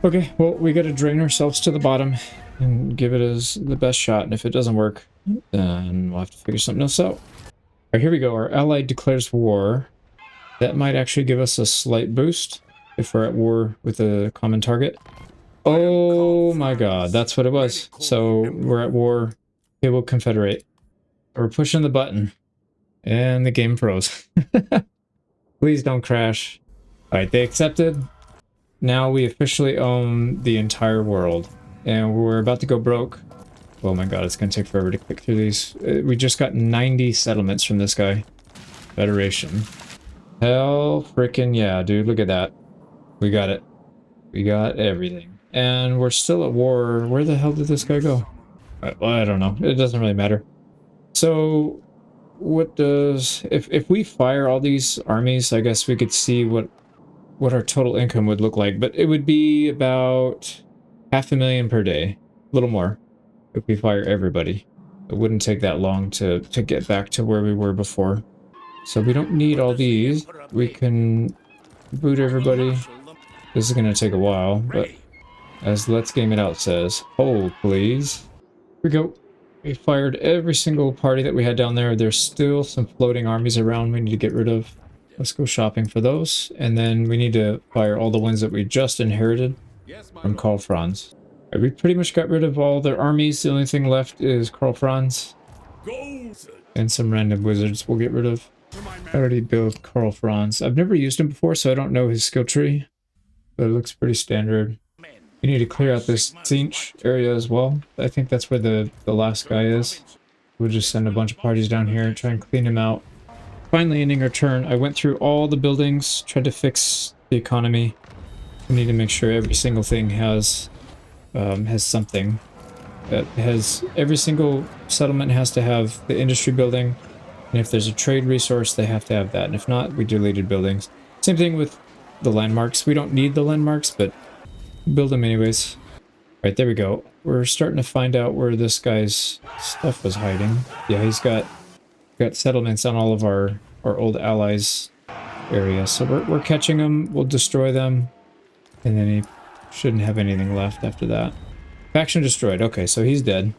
Okay, well, we got to drain ourselves to the bottom and give it as the best shot, and if it doesn't work, then we'll have to figure something else out. All right, here we go. Our ally declares war. That might actually give us a slight boost if we're at war with a common target. Oh my god, that's what it was. So we're at war. Okay, we'll confederate. We're pushing the button, and the game froze. Please don't crash. All right, they accepted. Now we officially own the entire world, and we're about to go broke. Oh my god, it's gonna take forever to click through these. We just got 90 settlements from this guy. Federation. Hell frickin' yeah, dude, look at that. We got it. We got everything. And we're still at war. Where the hell did this guy go? Well, I don't know. It doesn't really matter. So, what does... If we fire all these armies, I guess we could see what our total income would look like. But it would be about 500,000 per day. A little more. If we fire everybody. It wouldn't take that long to get back to where we were before. So we don't need all these. We can boot everybody. This is going to take a while, but as Let's Game It Out says, hold please. Here we go. We fired every single party that we had down there. There's still some floating armies around we need to get rid of. Let's go shopping for those. And then we need to fire all the ones that we just inherited from Karl Franz. Right, we pretty much got rid of all their armies. The only thing left is Karl Franz. And some random wizards we'll get rid of. I already built Karl Franz. I've never used him before, so I don't know his skill tree. But it looks pretty standard. We need to clear out this Zinch area as well. I think that's where the last guy is. We'll just send a bunch of parties down here and try and clean him out. Finally ending our turn. I went through all the buildings, tried to fix the economy. We need to make sure every single thing has something. That has every single settlement has to have the industry building. And if there's a trade resource, they have to have that. And if not, we deleted buildings. Same thing with the landmarks. We don't need the landmarks, but build them anyways. Right, there we go. We're starting to find out where this guy's stuff was hiding. Yeah, he's got settlements on all of our old allies' areas. So we're catching them. We'll destroy them. And then he shouldn't have anything left after that. Faction destroyed. Okay, so he's dead.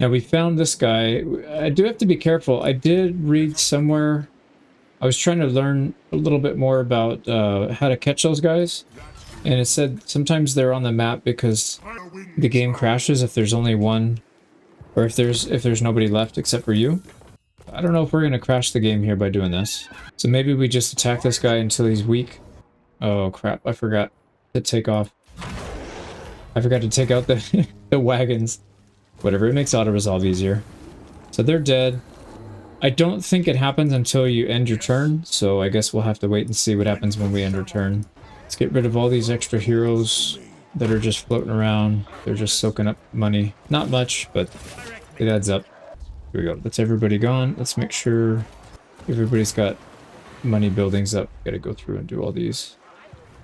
Now we found this guy. I do have to be careful. I did read somewhere. I was trying to learn a little bit more about how to catch those guys. And it said sometimes they're on the map because the game crashes if there's only one. Or if there's nobody left except for you. I don't know if we're going to crash the game here by doing this. So maybe we just attack this guy until he's weak. Oh crap, I forgot to take off. I forgot to take out the, the wagons. Whatever, it makes auto-resolve easier. So they're dead. I don't think it happens until you end your turn, so I guess we'll have to wait and see what happens when we end our turn. Let's get rid of all these extra heroes that are just floating around. They're just soaking up money. Not much, but it adds up. Here we go. That's everybody gone. Let's make sure everybody's got money buildings up. Gotta go through and do all these.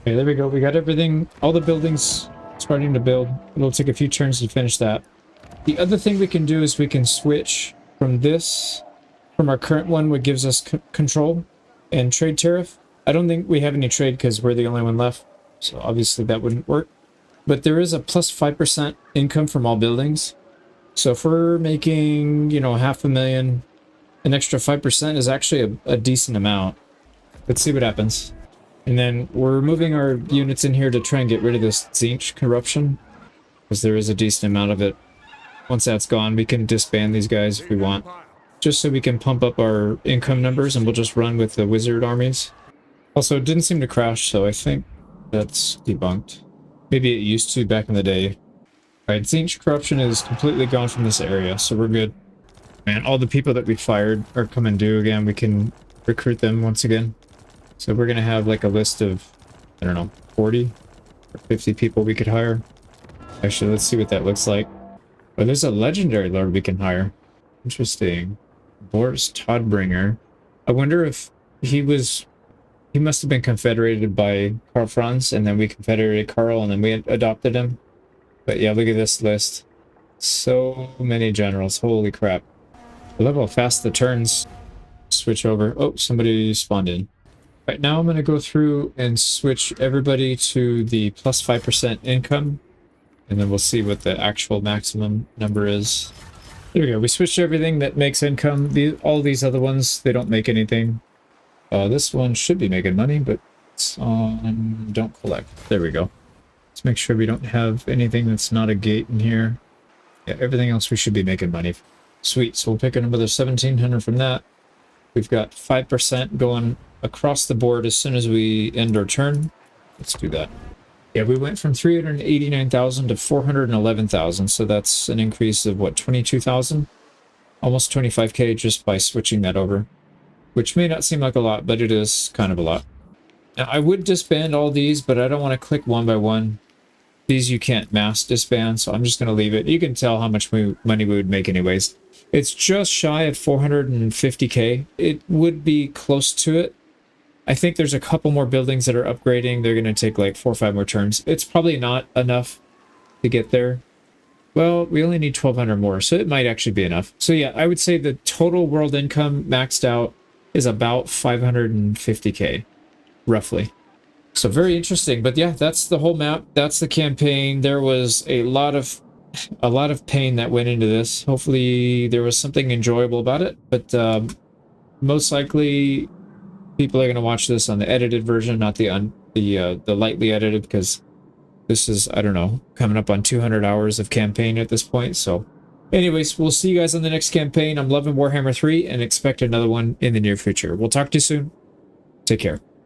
Okay, there we go. We got everything, all the buildings starting to build. It'll take a few turns to finish that. The other thing we can do is we can switch from our current one, what gives us control and trade tariff. I don't think we have any trade because we're the only one left, so obviously that wouldn't work. But there is a plus 5% income from all buildings. So if we're making, you know, 500,000, an extra 5% is actually a decent amount. Let's see what happens. And then we're moving our units in here to try and get rid of this Zinch corruption, because there is a decent amount of it. Once that's gone, we can disband these guys if we want. Just so we can pump up our income numbers, and we'll just run with the wizard armies. Also, it didn't seem to crash, so I think that's debunked. Maybe it used to back in the day. Alright, Zinch corruption is completely gone from this area, so we're good. Man, all the people that we fired are coming due again. We can recruit them once again. So we're going to have like a list of, I don't know, 40 or 50 people we could hire. Actually, let's see what that looks like. Oh, there's a legendary lord we can hire. Interesting. Boris Toddbringer. I wonder if he was... He must have been confederated by Karl Franz, and then we confederated Karl, and then we adopted him. But yeah, look at this list. So many generals. Holy crap. I love how fast the turns switch over. Oh, somebody spawned in. Right now I'm going to go through and switch everybody to the plus 5% income. And then we'll see what the actual maximum number is. There we go. We switched everything that makes income. All these other ones, they don't make anything. This one should be making money, but it's on don't collect. There we go. Let's make sure we don't have anything that's not a gate in here. Yeah, everything else we should be making money. Sweet. So we'll pick another 1,700 from that. We've got 5% going across the board as soon as we end our turn. Let's do that. Yeah, we went from 389,000 to 411,000, so that's an increase of, what, 22,000? Almost 25k just by switching that over. Which may not seem like a lot, but it is kind of a lot. Now, I would disband all these, but I don't want to click one by one. These you can't mass disband, so I'm just going to leave it. You can tell how much money we would make anyways. It's just shy of 450k. It would be close to it. I think there's a couple more buildings that are upgrading. They're going to take like 4 or 5 more turns. It's probably not enough to get there. Well, we only need 1,200 more, so it might actually be enough. So yeah, I would say the total world income maxed out is about 550k, roughly. So very interesting. But yeah, that's the whole map. That's the campaign. There was a lot of pain that went into this. Hopefully there was something enjoyable about it. But most likely people are going to watch this on the edited version, not the lightly edited, because this is, I don't know, coming up on 200 hours of campaign at this point. So anyways, we'll see you guys on the next campaign. I'm loving Warhammer 3 and expect another one in the near future. We'll talk to you soon. Take care.